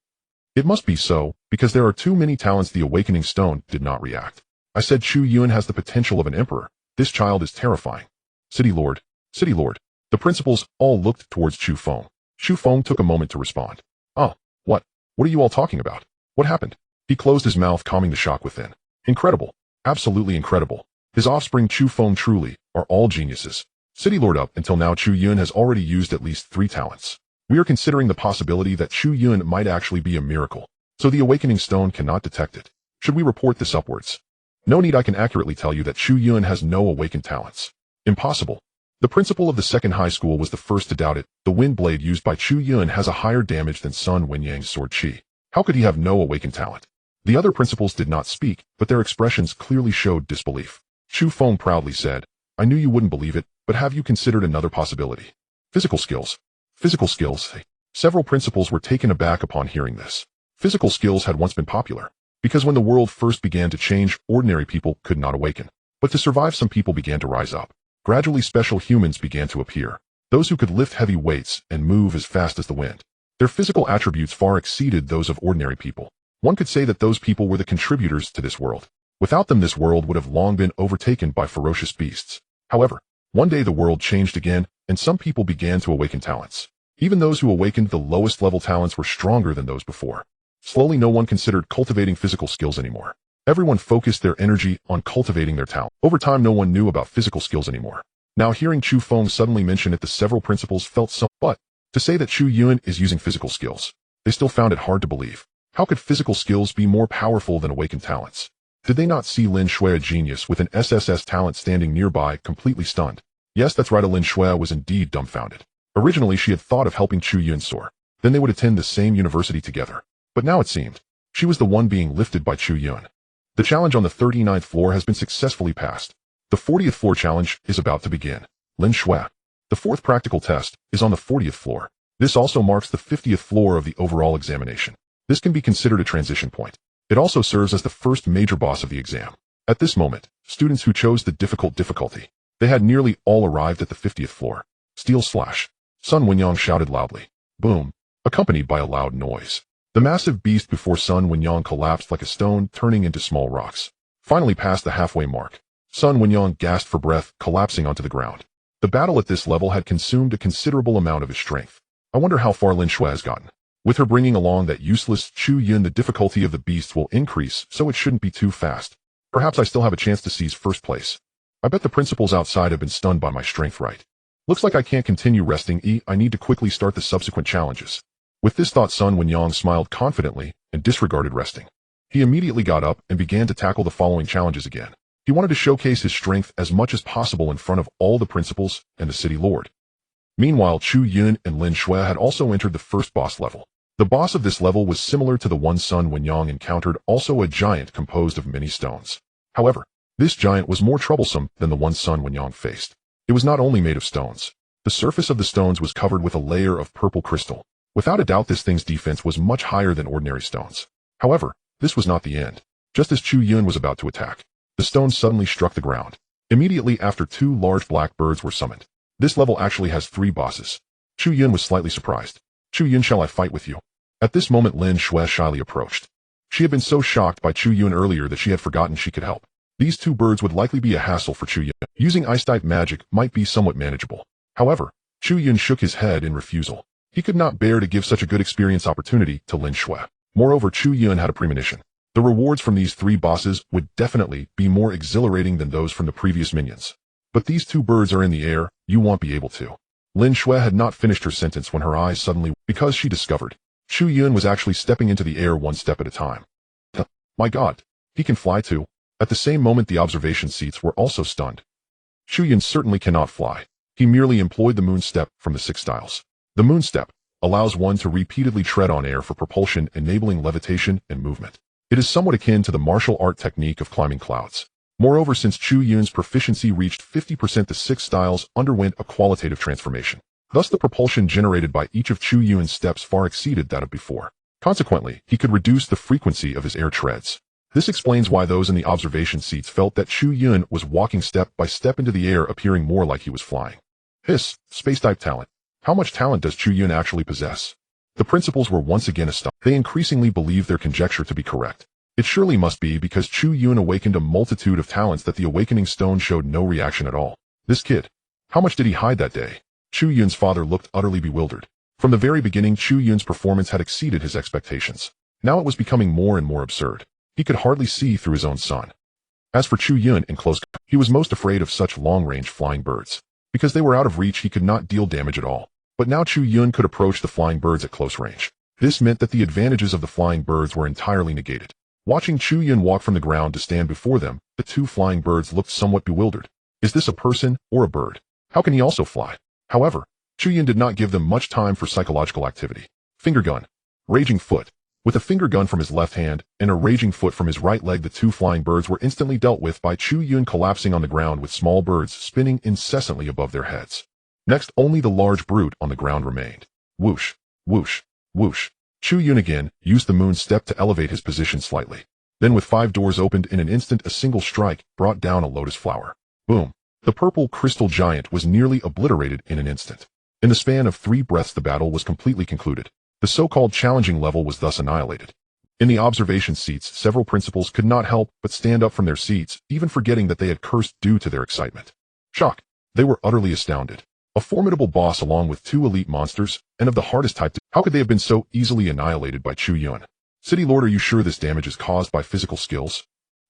It must be so, because there are too many talents. The awakening stone did not react. I said Chu Yun has the potential of an emperor. This child is terrifying. City Lord. City Lord. The principals all looked towards Chu Feng. Chu Feng took a moment to respond. Oh, what? What are you all talking about? What happened? He closed his mouth, calming the shock within. Incredible. Absolutely incredible. His offspring Chu Feng truly are all geniuses. City Lord, up until now Chu Yun has already used at least 3 talents. We are considering the possibility that Chu Yun might actually be a miracle, so the awakening stone cannot detect it. Should we report this upwards? No need, I can accurately tell you that Chu Yun has no awakened talents. Impossible. The principal of the 2nd high school was the first to doubt it. The wind blade used by Chu Yun has a higher damage than Sun Wenyang's sword Qi. How could he have no awakened talent? The other principals did not speak, but their expressions clearly showed disbelief. Chu Feng proudly said, I knew you wouldn't believe it, but have you considered another possibility? Physical skills. Physical skills. Several principals were taken aback upon hearing this. Physical skills had once been popular, because when the world first began to change, ordinary people could not awaken. But to survive, some people began to rise up. Gradually, special humans began to appear. Those who could lift heavy weights and move as fast as the wind. Their physical attributes far exceeded those of ordinary people. One could say that those people were the contributors to this world. Without them, this world would have long been overtaken by ferocious beasts. However, one day the world changed again, and some people began to awaken talents. Even those who awakened the lowest level talents were stronger than those before. Slowly, no one considered cultivating physical skills anymore. Everyone focused their energy on cultivating their talent. Over time, no one knew about physical skills anymore. Now, hearing Chu Feng suddenly mention it, the several principals felt some. But to say that Chu Yun is using physical skills, they still found it hard to believe. How could physical skills be more powerful than awakened talents? Did they not see Lin Shui, a genius with an SSS talent, standing nearby, completely stunned? Yes, that's right, Lin Shui was indeed dumbfounded. Originally, she had thought of helping Chu Yun soar. Then they would attend the same university together. But now it seemed she was the one being lifted by Chu Yun. The challenge on the 39th floor has been successfully passed. The 40th floor challenge is about to begin. Lin Shui. The 4th practical test is on the 40th floor. This also marks the 50th floor of the overall examination. This can be considered a transition point. It also serves as the first major boss of the exam. At this moment, students who chose the difficulty, they had nearly all arrived at the 50th floor. Steel slash. Sun Wenyang shouted loudly. Boom. Accompanied by a loud noise. The massive beast before Sun Wenyang collapsed like a stone, turning into small rocks. Finally past the halfway mark. Sun Wenyang gasped for breath, collapsing onto the ground. The battle at this level had consumed a considerable amount of his strength. I wonder how far Lin Shui has gotten. With her bringing along that useless Chu Yun, the difficulty of the beast will increase, so it shouldn't be too fast. Perhaps I still have a chance to seize first place. I bet the principals outside have been stunned by my strength, right? Looks like I can't continue resting. I need to quickly start the subsequent challenges. With this thought, Sun Wenyang smiled confidently and disregarded resting. He immediately got up and began to tackle the following challenges again. He wanted to showcase his strength as much as possible in front of all the principals and the city lord. Meanwhile, Chu Yun and Lin Shui had also entered the first boss level. The boss of this level was similar to the one Sun Wenyang encountered, also a giant composed of many stones. However, this giant was more troublesome than the one Sun Wenyang faced. It was not only made of stones. The surface of the stones was covered with a layer of purple crystal. Without a doubt, this thing's defense was much higher than ordinary stones. However, this was not the end. Just as Chu Yun was about to attack, the stones suddenly struck the ground. Immediately after, 2 large black birds were summoned. This level actually has 3 bosses. Chu Yun was slightly surprised. Chu Yun, shall I fight with you? At this moment, Lin Shui shyly approached. She had been so shocked by Chu Yun earlier that she had forgotten she could help. These 2 birds would likely be a hassle for Chu Yun. Using ice-type magic might be somewhat manageable. However, Chu Yun shook his head in refusal. He could not bear to give such a good experience opportunity to Lin Shui. Moreover, Chu Yun had a premonition. The rewards from these 3 bosses would definitely be more exhilarating than those from the previous minions. But these 2 birds are in the air, you won't be able to. Lin Shui had not finished her sentence when her eyes suddenly, because she discovered Chu Yun was actually stepping into the air 1 step at a time. My God, he can fly too. At the same moment, the observation seats were also stunned. Chu Yun certainly cannot fly. He merely employed the moon step from the 6 styles. The moon step allows one to repeatedly tread on air for propulsion, enabling levitation and movement. It is somewhat akin to the martial art technique of climbing clouds. Moreover, since Chu Yun's proficiency reached 50%, the 6 styles underwent a qualitative transformation. Thus, the propulsion generated by each of Chu Yun's steps far exceeded that of before. Consequently, he could reduce the frequency of his air treads. This explains why those in the observation seats felt that Chu Yun was walking step by step into the air, appearing more like he was flying. Hiss, space-type talent. How much talent does Chu Yun actually possess? The principals were once again astonished. They increasingly believed their conjecture to be correct. It surely must be because Chu Yun awakened a multitude of talents that the awakening stone showed no reaction at all. This kid. How much did he hide that day? Chu Yun's father looked utterly bewildered. From the very beginning, Chu Yun's performance had exceeded his expectations. Now it was becoming more and more absurd. He could hardly see through his own son. As for Chu Yun in close, he was most afraid of such long-range flying birds. Because they were out of reach, he could not deal damage at all. But now Chu Yun could approach the flying birds at close range. This meant that the advantages of the flying birds were entirely negated. Watching Chu Yun walk from the ground to stand before them, the 2 flying birds looked somewhat bewildered. Is this a person or a bird? How can he also fly? However, Chu Yun did not give them much time for psychological activity. Finger gun. Raging foot. With a finger gun from his left hand and a raging foot from his right leg, the 2 flying birds were instantly dealt with by Chu Yun, collapsing on the ground with small birds spinning incessantly above their heads. Next, only the large brute on the ground remained. Whoosh, whoosh, whoosh. Chu Yun again used the moon step to elevate his position slightly. Then with 5 doors opened in an instant, a single strike brought down a lotus flower. Boom. The purple crystal giant was nearly obliterated in an instant. In the span of 3 breaths, the battle was completely concluded. The so-called challenging level was thus annihilated. In the observation seats, several principals could not help but stand up from their seats, even forgetting that they had cursed due to their excitement. Shock. They were utterly astounded. A formidable boss along with 2 elite monsters, and of the hardest type. How could they have been so easily annihilated by Chu Yun? City Lord, are you sure this damage is caused by physical skills?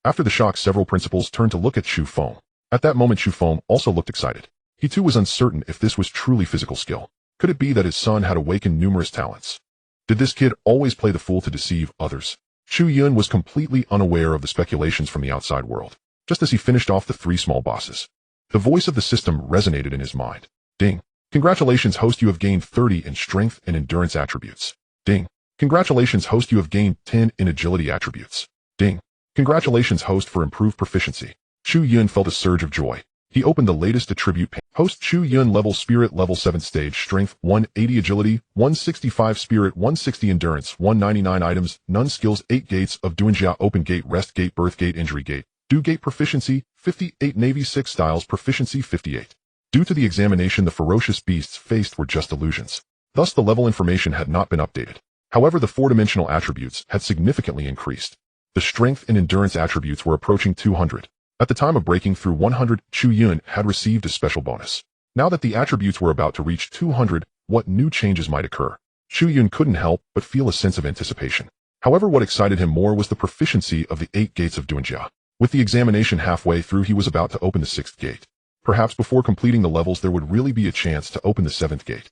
After the shock, several principals turned to look at Chu Feng. At that moment, Chu Feng also looked excited. He too was uncertain if this was truly physical skill. Could it be that his son had awakened numerous talents? Did this kid always play the fool to deceive others? Chu Yun was completely unaware of the speculations from the outside world. Just as he finished off the 3 small bosses, the voice of the system resonated in his mind. Ding. Congratulations, host, you have gained 30 in strength and endurance attributes. Ding. Congratulations, host, you have gained 10 in agility attributes. Ding. Congratulations, host, for improved proficiency. Chu Yun felt a surge of joy. He opened the latest attribute pane. Host Chu Yun, level spirit, level 7 stage, strength 180, agility 165, spirit 160, endurance 199, items none, skills 8, gates of Duanjia, open gate, rest gate, birth gate, injury gate, do gate, proficiency 58, navy 6 styles, proficiency 58. Due to the examination, the ferocious beasts faced were just illusions. Thus the level information had not been updated. However, the 4-dimensional attributes had significantly increased. The strength and endurance attributes were approaching 200. At the time of breaking through 100, Chu Yun had received a special bonus. Now that the attributes were about to reach 200, what new changes might occur? Chu Yun couldn't help but feel a sense of anticipation. However, what excited him more was the proficiency of the 8 gates of Duanjia. With the examination halfway through, he was about to open the 6th gate. Perhaps before completing the levels there would really be a chance to open the 7th gate.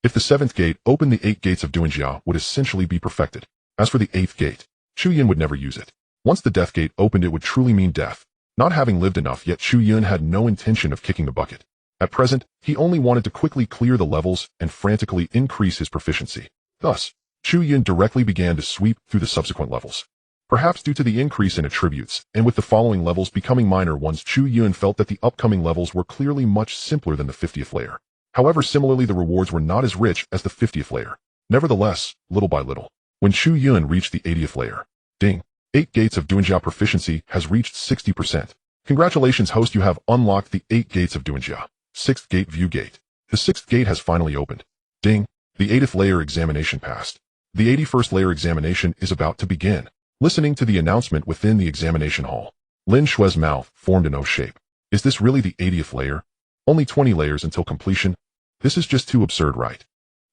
If the 7th gate opened, the 8 gates of Duanjia would essentially be perfected. As for the 8th gate, Chu Yun would never use it. Once the death gate opened, it would truly mean death. Not having lived enough yet, Chu Yun had no intention of kicking the bucket. At present, he only wanted to quickly clear the levels and frantically increase his proficiency. Thus, Chu Yun directly began to sweep through the subsequent levels. Perhaps due to the increase in attributes, and with the following levels becoming minor ones, Chu Yun felt that the upcoming levels were clearly much simpler than the 50th layer. However, similarly, the rewards were not as rich as the 50th layer. Nevertheless, little by little, when Chu Yun reached the 80th layer, ding, 8 gates of Duanjia proficiency has reached 60%. Congratulations, host, you have unlocked the 8 gates of Duanjia. 6th gate, view gate. The 6th gate has finally opened. Ding, the 80th layer examination passed. The 81st layer examination is about to begin. Listening to the announcement within the examination hall, Lin Shue's mouth formed an O shape. Is this really the 80th layer? Only 20 layers until completion? This is just too absurd, right?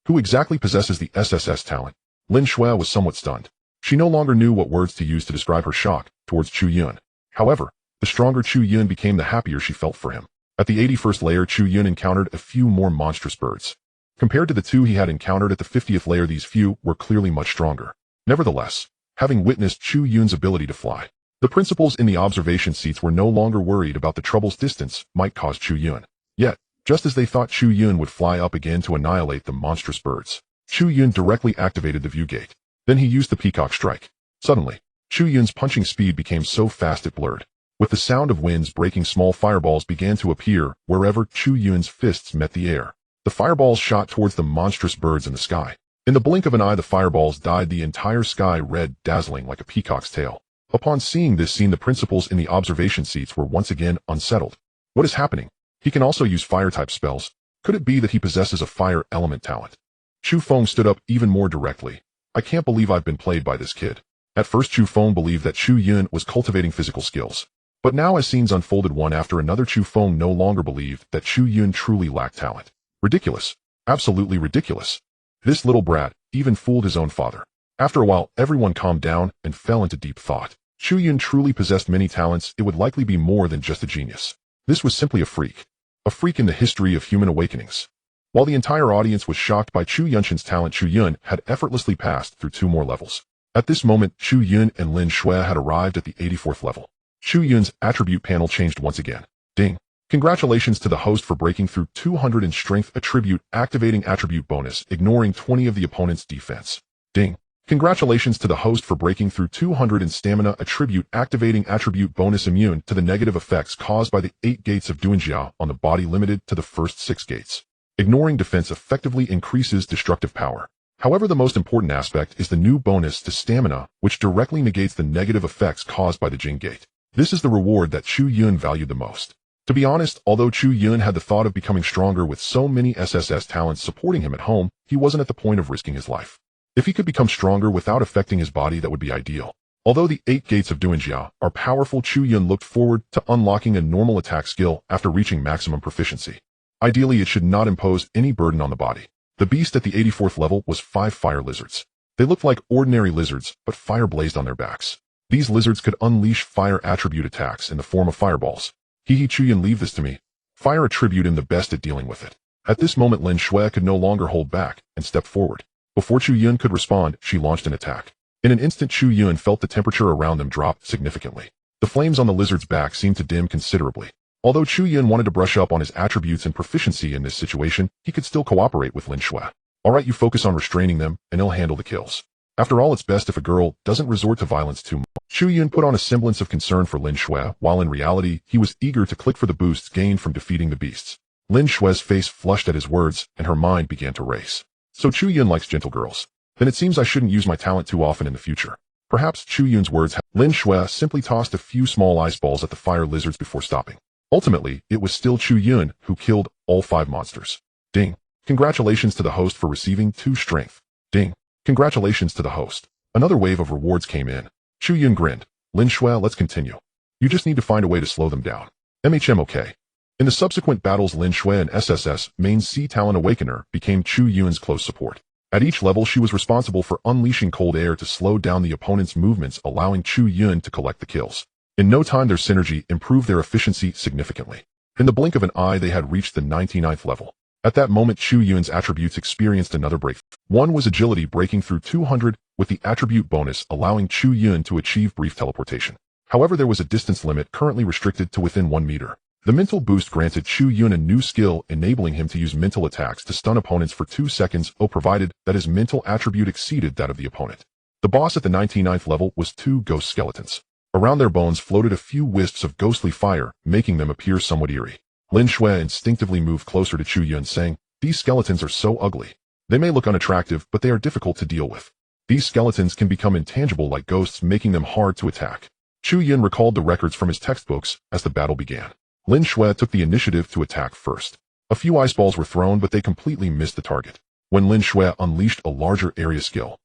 Who exactly possesses the SSS talent? Lin Shue was somewhat stunned. She no longer knew what words to use to describe her shock towards Chu Yun. However, the stronger Chu Yun became, the happier she felt for him. At the 81st layer, Chu Yun encountered a few more monstrous birds. Compared to the 2 he had encountered at the 50th layer, these few were clearly much stronger. Nevertheless, having witnessed Chu Yun's ability to fly, the principals in the observation seats were no longer worried about the troubles distance might cause Chu Yun. Yet, just as they thought Chu Yun would fly up again to annihilate the monstrous birds, Chu Yun directly activated the view gate. Then he used the peacock strike. Suddenly, Chu Yun's punching speed became so fast it blurred. With the sound of winds breaking, small fireballs began to appear wherever Chu Yun's fists met the air. The fireballs shot towards the monstrous birds in the sky. In the blink of an eye, the fireballs dyed the entire sky red, dazzling like a peacock's tail. Upon seeing this scene, the principals in the observation seats were once again unsettled. What is happening? He can also use fire-type spells. Could it be that he possesses a fire element talent? Chu Feng stood up even more directly. I can't believe I've been played by this kid. At first, Chu Feng believed that Chu Yun was cultivating physical skills. But now, as scenes unfolded one after another, Chu Feng no longer believed that Chu Yun truly lacked talent. Ridiculous. Absolutely ridiculous. This little brat even fooled his own father. After a while, everyone calmed down and fell into deep thought. Chu Yun truly possessed many talents. It would likely be more than just a genius. This was simply a freak. A freak in the history of human awakenings. While the entire audience was shocked by Chu Yunshin's talent, Chu Yun had effortlessly passed through 2 more levels. At this moment, Chu Yun and Lin Shue had arrived at the 84th level. Chu Yun's attribute panel changed once again. Ding. Congratulations to the host for breaking through 200 in strength attribute, activating attribute bonus, ignoring 20 of the opponent's defense. Ding. Congratulations to the host for breaking through 200 in stamina attribute, activating attribute bonus, immune to the negative effects caused by the 8 gates of Duanjia on the body, limited to the first 6 gates. Ignoring defense effectively increases destructive power. However, the most important aspect is the new bonus to stamina, which directly negates the negative effects caused by the Jing gate. This is the reward that Chu Yun valued the most. To be honest, although Chu Yun had the thought of becoming stronger with so many SSS talents supporting him at home, he wasn't at the point of risking his life. If he could become stronger without affecting his body, that would be ideal. Although the 8 gates of Duanjia are powerful, Chu Yun looked forward to unlocking a normal attack skill after reaching maximum proficiency. Ideally, it should not impose any burden on the body. The beast at the 84th level was 5 fire lizards. They looked like ordinary lizards, but fire blazed on their backs. These lizards could unleash fire attribute attacks in the form of fireballs. Chu Yun, leave this to me. Fire attribute, am the best at dealing with it. At this moment, Lin Shue could no longer hold back and stepped forward. Before Chu Yun could respond, she launched an attack. In an instant, Chu Yun felt the temperature around them drop significantly. The flames on the lizard's back seemed to dim considerably. Although Chu Yun wanted to brush up on his attributes and proficiency in this situation, he could still cooperate with Lin Shue. Alright, you focus on restraining them, and he'll handle the kills. After all, it's best if a girl doesn't resort to violence too much. Chu Yun put on a semblance of concern for Lin Shue, while in reality, he was eager to click for the boosts gained from defeating the beasts. Lin Shue's face flushed at his words, and her mind began to race. So Chu Yun likes gentle girls. Then it seems I shouldn't use my talent too often in the future. Perhaps Chu Yun's words. Lin Shue simply tossed a few small ice balls at the fire lizards before stopping. Ultimately, it was still Chu Yun who killed all 5 monsters. Ding. Congratulations to the host for receiving 2 strength. Ding. Congratulations to the host. Another wave of rewards came in. Chu Yun grinned. Lin Shue, let's continue. You just need to find a way to slow them down. Okay. In the subsequent battles, Lin Shui and SSS main Sea Talon Awakener became Chu Yun's close support. At each level, she was responsible for unleashing cold air to slow down the opponent's movements, allowing Chu Yun to collect the kills. In no time, their synergy improved their efficiency significantly. In the blink of an eye, they had reached the 99th level. At that moment, Chu Yun's attributes experienced another breakthrough. One was agility, breaking through 200 with the attribute bonus, allowing Chu Yun to achieve brief teleportation. However, there was a distance limit currently restricted to within 1 meter. The mental boost granted Chu Yun a new skill, enabling him to use mental attacks to stun opponents for 2 seconds, provided that his mental attribute exceeded that of the opponent. The boss at the 99th level was 2 ghost skeletons. Around their bones floated a few wisps of ghostly fire, making them appear somewhat eerie. Lin Shui instinctively moved closer to Chu Yun, saying, "These skeletons are so ugly. They may look unattractive, but they are difficult to deal with. These skeletons can become intangible like ghosts, making them hard to attack." Chu Yun recalled the records from his textbooks as the battle began. Lin Shui took the initiative to attack first. A few ice balls were thrown, but they completely missed the target. When Lin Shui unleashed a larger area skill,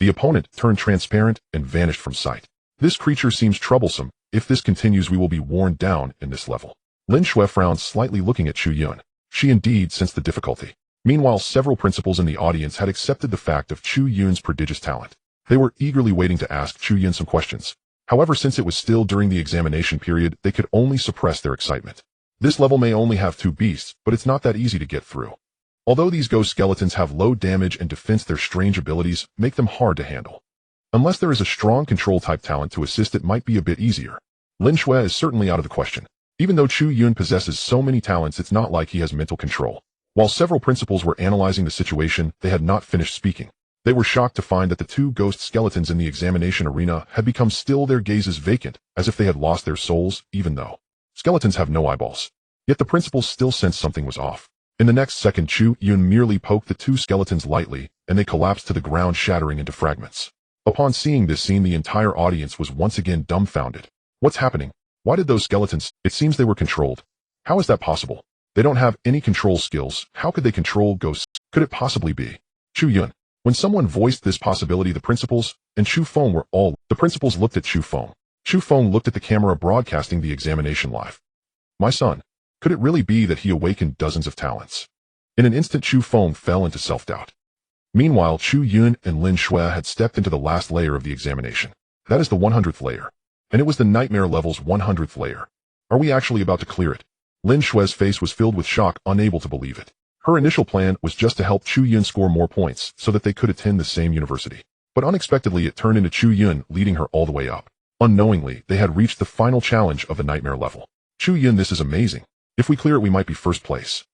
the opponent turned transparent and vanished from sight. This creature seems troublesome. If this continues, we will be worn down in this level. Lin Shui frowned slightly, looking at Chu Yun. She indeed sensed the difficulty. Meanwhile, several principals in the audience had accepted the fact of Chu Yun's prodigious talent. They were eagerly waiting to ask Chu Yun some questions. However, since it was still during the examination period, they could only suppress their excitement. This level may only have 2 beasts, but it's not that easy to get through. Although these ghost skeletons have low damage and defense, their strange abilities make them hard to handle. Unless there is a strong control-type talent to assist, it might be a bit easier. Lin Shui is certainly out of the question. Even though Chu Yun possesses so many talents, it's not like he has mental control. While several principals were analyzing the situation, they had not finished speaking. They were shocked to find that the 2 ghost skeletons in the examination arena had become still, their gazes vacant, as if they had lost their souls, even though skeletons have no eyeballs. Yet the principals still sensed something was off. In the next second, Chu Yun merely poked the 2 skeletons lightly, and they collapsed to the ground, shattering into fragments. Upon seeing this scene, the entire audience was once again dumbfounded. What's happening? Why did those skeletons? It seems they were controlled. How is that possible? They don't have any control skills. How could they control ghosts? Could it possibly be Chu Yun? When someone voiced this possibility, the principals and Chu Feng were all. The principals looked at Chu Feng. Chu Feng looked at the camera broadcasting the examination live. My son, could it really be that he awakened dozens of talents? In an instant, Chu Feng fell into self-doubt. Meanwhile, Chu Yun and Lin Shui had stepped into the last layer of the examination. That is the 100th layer. And it was the nightmare level's 100th layer. Are we actually about to clear it? Lin Shui's face was filled with shock, unable to believe it. Her initial plan was just to help Chu Yun score more points so that they could attend the same university. But unexpectedly, it turned into Chu Yun leading her all the way up. Unknowingly, they had reached the final challenge of the nightmare level. Chu Yun, this is amazing. If we clear it, we might be first place.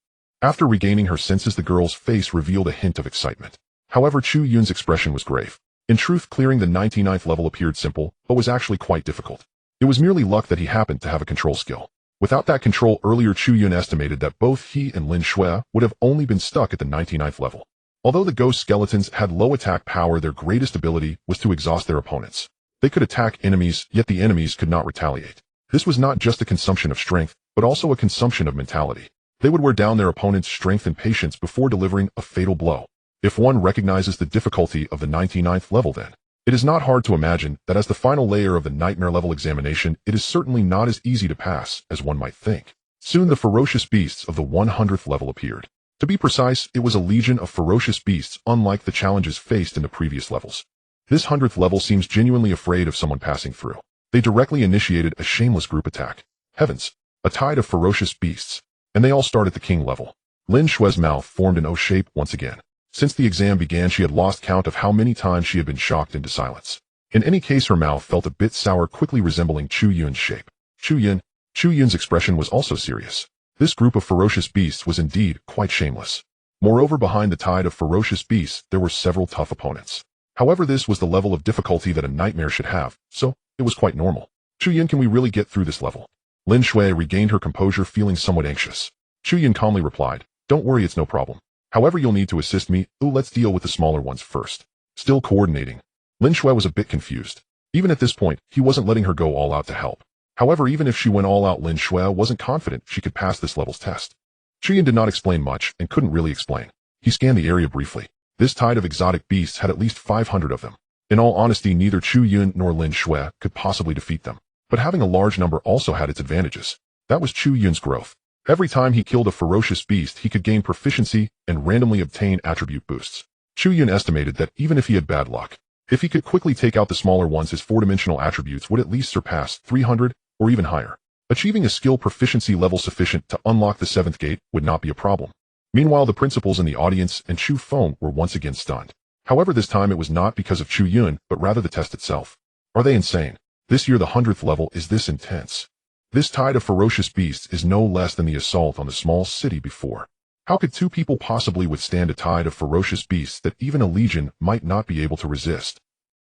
After regaining her senses, the girl's face revealed a hint of excitement. However, Chu Yun's expression was grave. In truth, clearing the 99th level appeared simple, but was actually quite difficult. It was merely luck that he happened to have a control skill. Without that control earlier, Chu Yun estimated that both he and Lin Shui would have only been stuck at the 99th level. Although the ghost skeletons had low attack power, their greatest ability was to exhaust their opponents. They could attack enemies, yet the enemies could not retaliate. This was not just a consumption of strength, but also a consumption of mentality. They would wear down their opponent's strength and patience before delivering a fatal blow. If one recognizes the difficulty of the 99th level, then it is not hard to imagine that as the final layer of the nightmare level examination, it is certainly not as easy to pass as one might think. Soon the ferocious beasts of the 100th level appeared. To be precise, it was a legion of ferocious beasts, unlike the challenges faced in the previous levels. This 100th level seems genuinely afraid of someone passing through. They directly initiated a shameless group attack. Heavens! A tide of ferocious beasts. And they all start at the king level. Lin Shui's mouth formed an O shape once again. Since the exam began, she had lost count of how many times she had been shocked into silence. In any case, her mouth felt a bit sour, quickly resembling Chu Yun's shape. Chu Yun's expression was also serious. This group of ferocious beasts was indeed quite shameless. Moreover, behind the tide of ferocious beasts, there were several tough opponents. However, this was the level of difficulty that a nightmare should have, so it was quite normal. Chu Yun, can we really get through this level? Lin Shui regained her composure, feeling somewhat anxious. Chu Yun calmly replied, don't worry, it's no problem. However, you'll need to assist me. Let's deal with the smaller ones first. Still coordinating. Lin Shui was a bit confused. Even at this point, he wasn't letting her go all out to help. However, even if she went all out, Lin Shui wasn't confident she could pass this level's test. Chu Yun did not explain much and couldn't really explain. He scanned the area briefly. This tide of exotic beasts had at least 500 of them. In all honesty, neither Chu Yun nor Lin Shui could possibly defeat them. But having a large number also had its advantages. That was Chu Yun's growth. Every time he killed a ferocious beast, he could gain proficiency and randomly obtain attribute boosts. Chu Yun estimated that even if he had bad luck, if he could quickly take out the smaller ones, his four-dimensional attributes would at least surpass 300 or even higher. Achieving a skill proficiency level sufficient to unlock the 7th gate would not be a problem. Meanwhile, the principals in the audience and Chu Feng were once again stunned. However, this time it was not because of Chu Yun, but rather the test itself. Are they insane? This year the 100th level is this intense. This tide of ferocious beasts is no less than the assault on the small city before. How could two people possibly withstand a tide of ferocious beasts that even a legion might not be able to resist?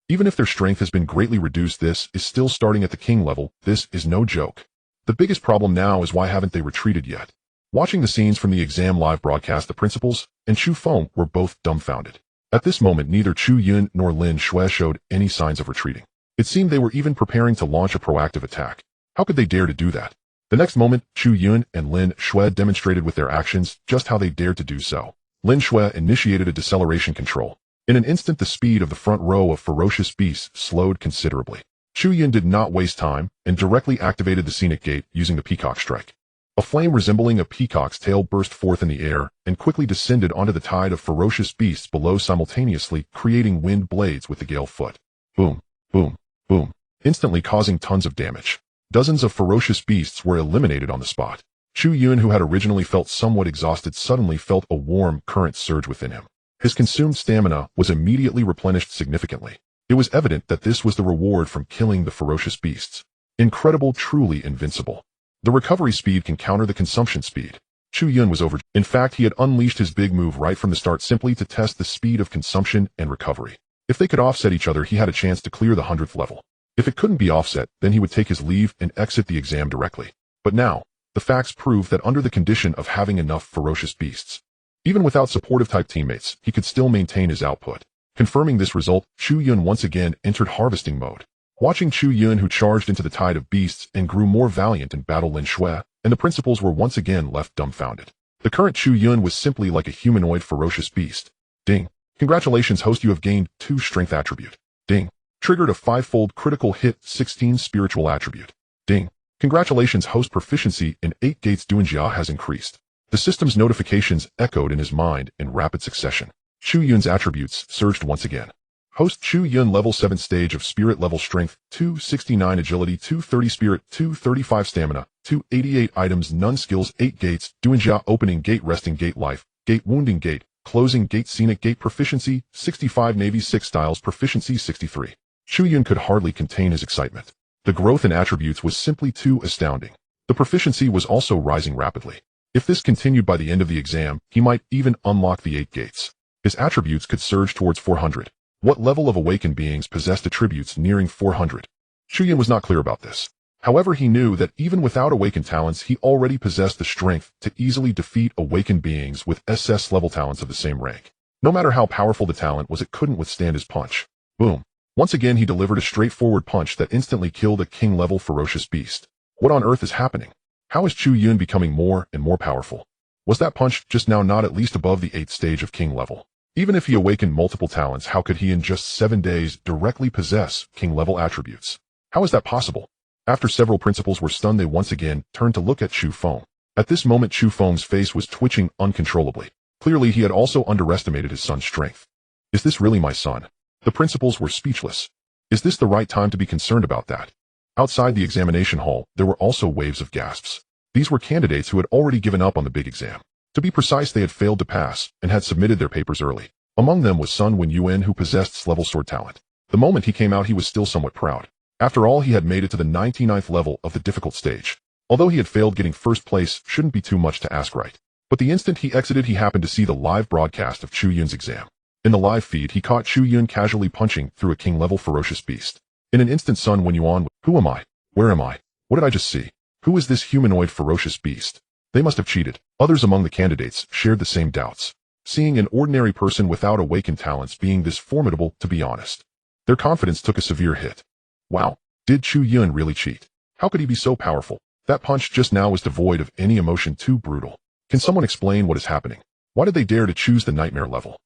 Even if their strength has been greatly reduced, this is still starting at the king level. This is no joke. The biggest problem now is why haven't they retreated yet? Watching the scenes from the exam live broadcast, the principals and Chu Feng were both dumbfounded. At this moment, neither Chu Yun nor Lin Shui showed any signs of retreating. It seemed they were even preparing to launch a proactive attack. How could they dare to do that? The next moment, Chu Yun and Lin Shui demonstrated with their actions just how they dared to do so. Lin Shui initiated a deceleration control. In an instant, the speed of the front row of ferocious beasts slowed considerably. Chu Yun did not waste time and directly activated the scenic gate using the peacock strike. A flame resembling a peacock's tail burst forth in the air and quickly descended onto the tide of ferocious beasts below, simultaneously creating wind blades with the gale foot. Boom, boom, boom, instantly causing tons of damage. Dozens of ferocious beasts were eliminated on the spot. Chu Yun, who had originally felt somewhat exhausted, suddenly felt a warm current surge within him. His consumed stamina was immediately replenished significantly. It was evident that this was the reward from killing the ferocious beasts. Incredible, truly invincible. The recovery speed can counter the consumption speed. Chu Yun was over. In fact, he had unleashed his big move right from the start simply to test the speed of consumption and recovery. If they could offset each other, he had a chance to clear the 100th level. If it couldn't be offset, then he would take his leave and exit the exam directly. But now, the facts prove that under the condition of having enough ferocious beasts, even without supportive type teammates, he could still maintain his output. Confirming this result, Chu Yun once again entered harvesting mode. Watching Chu Yun, who charged into the tide of beasts and grew more valiant in battle, Lin Shui and the principals were once again left dumbfounded. The current Chu Yun was simply like a humanoid ferocious beast. Ding. Congratulations, host, you have gained 2 strength attribute. Ding. Triggered a 5-fold critical hit, 16 spiritual attribute. Ding. Congratulations, host, proficiency in 8 gates Duanjia has increased. The system's notifications echoed in his mind in rapid succession. Chu Yun's attributes surged once again. Host Chu Yun, level 7 stage of spirit, level strength, 269 agility, 230 spirit, 235 stamina, 288 items, none skills, 8 gates, Duanjia, opening gate, resting gate, life, gate, wounding gate, closing gate, scenic gate, proficiency, 65, navy 6 styles, proficiency 63. Chu Yun could hardly contain his excitement. The growth in attributes was simply too astounding. The proficiency was also rising rapidly. If this continued, by the end of the exam, he might even unlock the 8 gates. His attributes could surge towards 400. What level of awakened beings possessed attributes nearing 400? Chu Yun was not clear about this. However, he knew that even without awakened talents, he already possessed the strength to easily defeat awakened beings with SS level talents of the same rank. No matter how powerful the talent was, it couldn't withstand his punch. Boom. Once again, he delivered a straightforward punch that instantly killed a king-level ferocious beast. What on earth is happening? How is Chu Yun becoming more and more powerful? Was that punch just now not at least above the 8th stage of king level? Even if he awakened multiple talents, how could he in just 7 days directly possess king-level attributes? How is that possible? After several principals were stunned, they once again turned to look at Chu Feng. At this moment, Chu Feng's face was twitching uncontrollably. Clearly, he had also underestimated his son's strength. Is this really my son? The principals were speechless. Is this the right time to be concerned about that? Outside the examination hall, there were also waves of gasps. These were candidates who had already given up on the big exam. To be precise, they had failed to pass and had submitted their papers early. Among them was Sun Wen, who possessed level sword talent. The moment he came out, he was still somewhat proud. After all, he had made it to the 99th level of the difficult stage. Although he had failed, getting first place shouldn't be too much to ask, right? But the instant he exited, he happened to see the live broadcast of Chu Yun's exam. In the live feed, he caught Chu Yun casually punching through a king-level ferocious beast. In an instant, Sun Wen, who am I? Where am I? What did I just see? Who is this humanoid ferocious beast? They must have cheated. Others among the candidates shared the same doubts. Seeing an ordinary person without awakened talents being this formidable, to be honest, their confidence took a severe hit. Wow, did Chu Yun really cheat? How could he be so powerful? That punch just now was devoid of any emotion, too brutal. Can someone explain what is happening? Why did they dare to choose the nightmare level?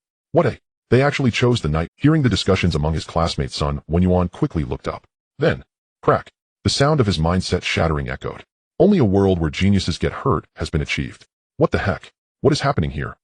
They actually chose the night. Hearing the discussions among his classmates, Sun Wen quickly looked up. Then, crack. The The sound of his mindset shattering echoed. Only a world where geniuses get hurt has been achieved. What the heck? What is happening here?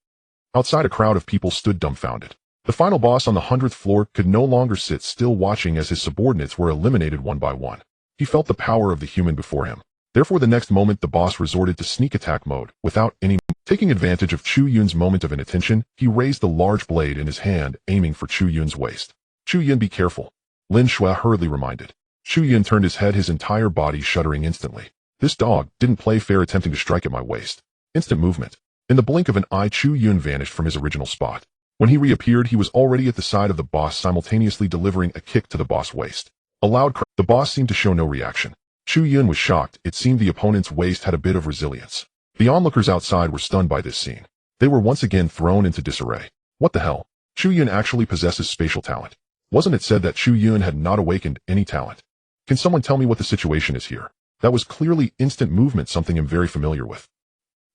Outside, a crowd of people stood dumbfounded. The final boss on the 100th floor could no longer sit still watching as his subordinates were eliminated one by one. He felt the power of the human before him. Therefore, the next moment the boss resorted to sneak attack mode. Without any taking advantage of Chu Yun's moment of inattention, he raised the large blade in his hand, aiming for Chu Yun's waist. Chu Yun, be careful, Lin Shui hurriedly reminded. Chu Yun turned his head, his entire body shuddering instantly. This dog didn't play fair, attempting to strike at my waist. Instant movement. In the blink of an eye, Chu Yun vanished from his original spot. When he reappeared, he was already at the side of the boss, simultaneously delivering a kick to the boss' waist. A loud cry. The boss seemed to show no reaction. Chu Yun was shocked. It seemed the opponent's waist had a bit of resilience. The onlookers outside were stunned by this scene. They were once again thrown into disarray. What the hell? Chu Yun actually possesses spatial talent. Wasn't it said that Chu Yun had not awakened any talent? Can someone tell me what the situation is here? That was clearly instant movement, something I'm very familiar with.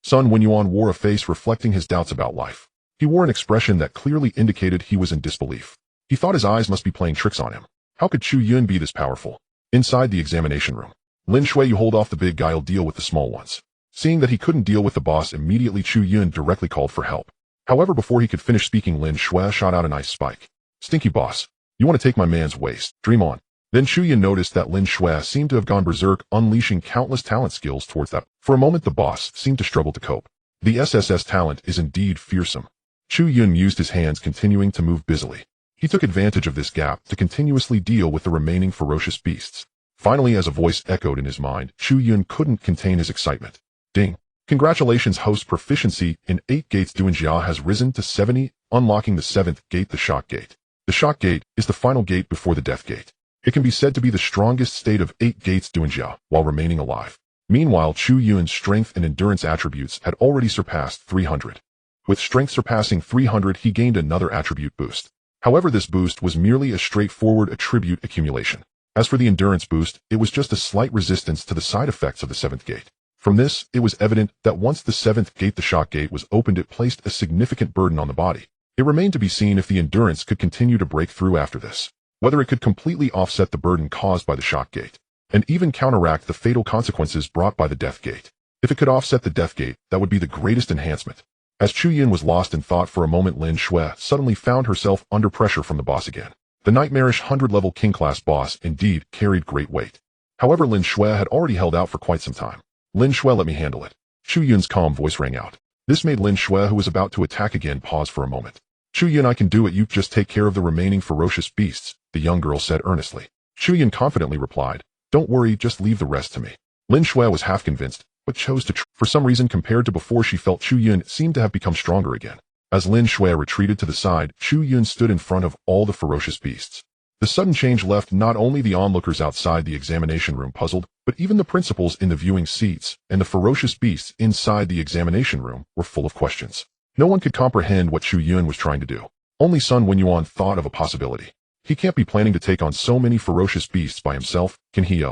Sun Wenyuan wore a face reflecting his doubts about life. He wore an expression that clearly indicated he was in disbelief. He thought his eyes must be playing tricks on him. How could Chu Yun be this powerful? Inside the examination room. Lin Shui, you hold off the big guy, I'll deal with the small ones. Seeing that he couldn't deal with the boss immediately, Chu Yun directly called for help. However, before he could finish speaking, Lin Shui shot out an ice spike. Stinky boss. You want to take my man's waist? Dream on. Then Chu Yun noticed that Lin Shui seemed to have gone berserk, unleashing countless talent skills towards that. For a moment, the boss seemed to struggle to cope. The SSS talent is indeed fearsome. Chu Yun used his hands, continuing to move busily. He took advantage of this gap to continuously deal with the remaining ferocious beasts. Finally, as a voice echoed in his mind, Chu Yun couldn't contain his excitement. Ding. Congratulations, host. Proficiency in 8 gates Duanjia has risen to 70, unlocking the 7th gate, the Shock Gate. The Shock Gate is the final gate before the Death Gate. It can be said to be the strongest state of 8 gates Duanjia while remaining alive. Meanwhile, Chu Yun's strength and endurance attributes had already surpassed 300. With strength surpassing 300, he gained another attribute boost. However, this boost was merely a straightforward attribute accumulation. As for the endurance boost, it was just a slight resistance to the side effects of the 7th gate. From this, it was evident that once the 7th gate, the Shock Gate, was opened, it placed a significant burden on the body. It remained to be seen if the endurance could continue to break through after this, whether it could completely offset the burden caused by the Shock Gate, and even counteract the fatal consequences brought by the Death Gate. If it could offset the Death Gate, that would be the greatest enhancement. As Chu Yun was lost in thought for a moment, Lin Shui suddenly found herself under pressure from the boss again. The nightmarish 100-level king-class boss indeed carried great weight. However, Lin Shui had already held out for quite some time. Lin Shui, let me handle it. Chu Yun's calm voice rang out. This made Lin Shui, who was about to attack again, pause for a moment. Chu Yun, I can do it. You just take care of the remaining ferocious beasts, the young girl said earnestly. Chu Yun confidently replied, don't worry, just leave the rest to me. Lin Shui was half convinced, but chose to for some reason, compared to before, she felt Chu Yun seemed to have become stronger again. As Lin Shui retreated to the side, Chu Yun stood in front of all the ferocious beasts. The sudden change left not only the onlookers outside the examination room puzzled, but even the principals in the viewing seats and the ferocious beasts inside the examination room were full of questions. No one could comprehend what Chu Yun was trying to do. Only Sun Wenyuan thought of a possibility. He can't be planning to take on so many ferocious beasts by himself, can he?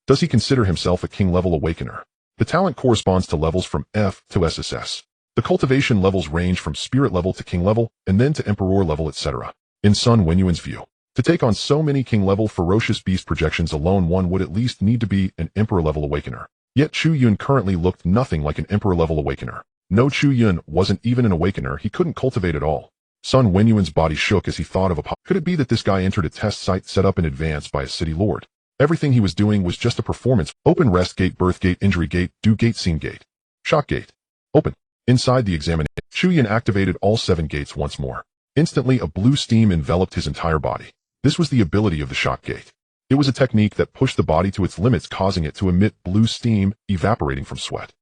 Does he consider himself a king-level awakener? The talent corresponds to levels from F to SSS. The cultivation levels range from spirit level to king level, and then to emperor level, etc. In Sun Wenyuan's view, to take on so many king-level ferocious beast projections alone, one would at least need to be an emperor-level awakener. Yet Chu Yun currently looked nothing like an emperor-level awakener. No, Chu Yun wasn't even an awakener. He couldn't cultivate at all. Sun Wenyuan's body shook as he thought of could it be that this guy entered a test site set up in advance by a city lord? Everything he was doing was just a performance. Open rest gate, birth gate, injury gate, do gate, scene gate. Shock gate. Open. Inside the examination, Chu Yun activated all 7 gates once more. Instantly, a blue steam enveloped his entire body. This was the ability of the Shock Gate. It was a technique that pushed the body to its limits, causing it to emit blue steam, evaporating from sweat.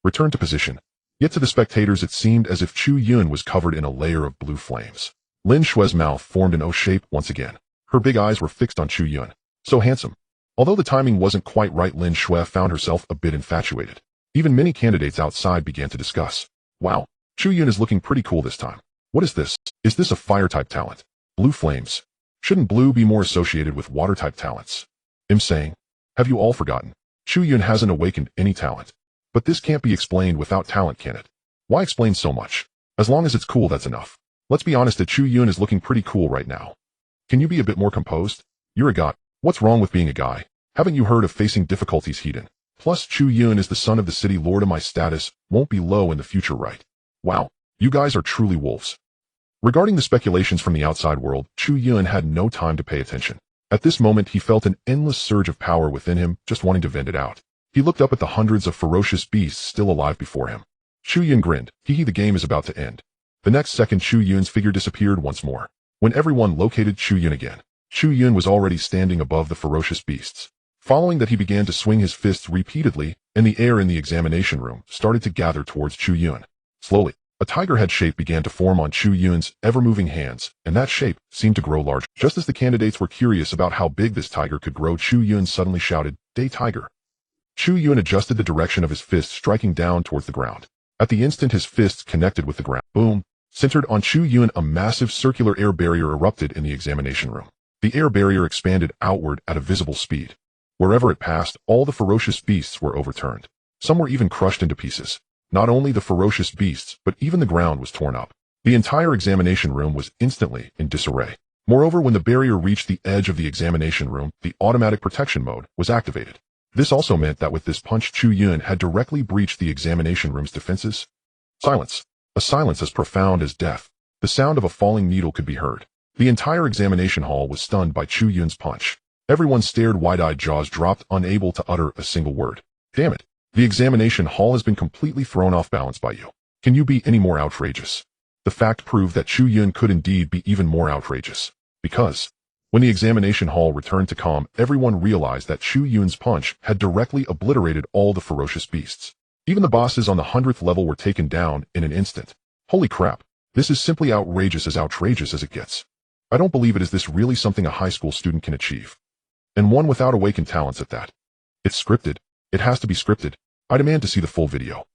Return to position. Yet to the spectators it seemed as if Chu Yun was covered in a layer of blue flames. Lin Shui's mouth formed an O shape once again. Her big eyes were fixed on Chu Yun. So handsome. Although the timing wasn't quite right, Lin Shui found herself a bit infatuated. Even many candidates outside began to discuss. Wow, Chu Yun is looking pretty cool this time. What is this? Is this a fire-type talent? Blue flames. Shouldn't blue be more associated with water-type talents? I'm saying, have you all forgotten? Chu Yun hasn't awakened any talent. But this can't be explained without talent, can it? Why explain so much? As long as it's cool, that's enough. Let's be honest, that Chu Yun is looking pretty cool right now. Can you be a bit more composed? You're a god. What's wrong with being a guy? Haven't you heard of facing difficulties heathen? Plus, Chu Yun is the son of the city lord, and my status won't be low in the future, right? Wow, you guys are truly wolves. Regarding the speculations from the outside world, Chu Yun had no time to pay attention. At this moment, he felt an endless surge of power within him, just wanting to vent it out. He looked up at the hundreds of ferocious beasts still alive before him. Chu Yun grinned. The game is about to end. The next second, Chu Yun's figure disappeared once more. When everyone located Chu Yun again, Chu Yun was already standing above the ferocious beasts. Following that, he began to swing his fists repeatedly, and the air in the examination room started to gather towards Chu Yun. Slowly, a tiger head shape began to form on Chu Yun's ever-moving hands, and that shape seemed to grow large. Just as the candidates were curious about how big this tiger could grow, Chu Yun suddenly shouted, "Day Tiger!" Chu Yun adjusted the direction of his fist, striking down towards the ground. At the instant his fists connected with the ground, boom! Centered on Chu Yun, a massive circular air barrier erupted in the examination room. The air barrier expanded outward at a visible speed. Wherever it passed, all the ferocious beasts were overturned. Some were even crushed into pieces. Not only the ferocious beasts, but even the ground was torn up. The entire examination room was instantly in disarray. Moreover, when the barrier reached the edge of the examination room, the automatic protection mode was activated. This also meant that with this punch, Chu Yun had directly breached the examination room's defenses. Silence. A silence as profound as death. The sound of a falling needle could be heard. The entire examination hall was stunned by Chu Yun's punch. Everyone stared, wide-eyed, jaws dropped, unable to utter a single word. Damn it. The examination hall has been completely thrown off balance by you. Can you be any more outrageous? The fact proved that Chu Yun could indeed be even more outrageous. Because, when the examination hall returned to calm, everyone realized that Chu Yun's punch had directly obliterated all the ferocious beasts. Even the bosses on the 100th level were taken down in an instant. Holy crap. This is simply outrageous as it gets. I don't believe it. Is this really something a high school student can achieve? And one without awakened talents at that. It's scripted. It has to be scripted. I demand to see the full video.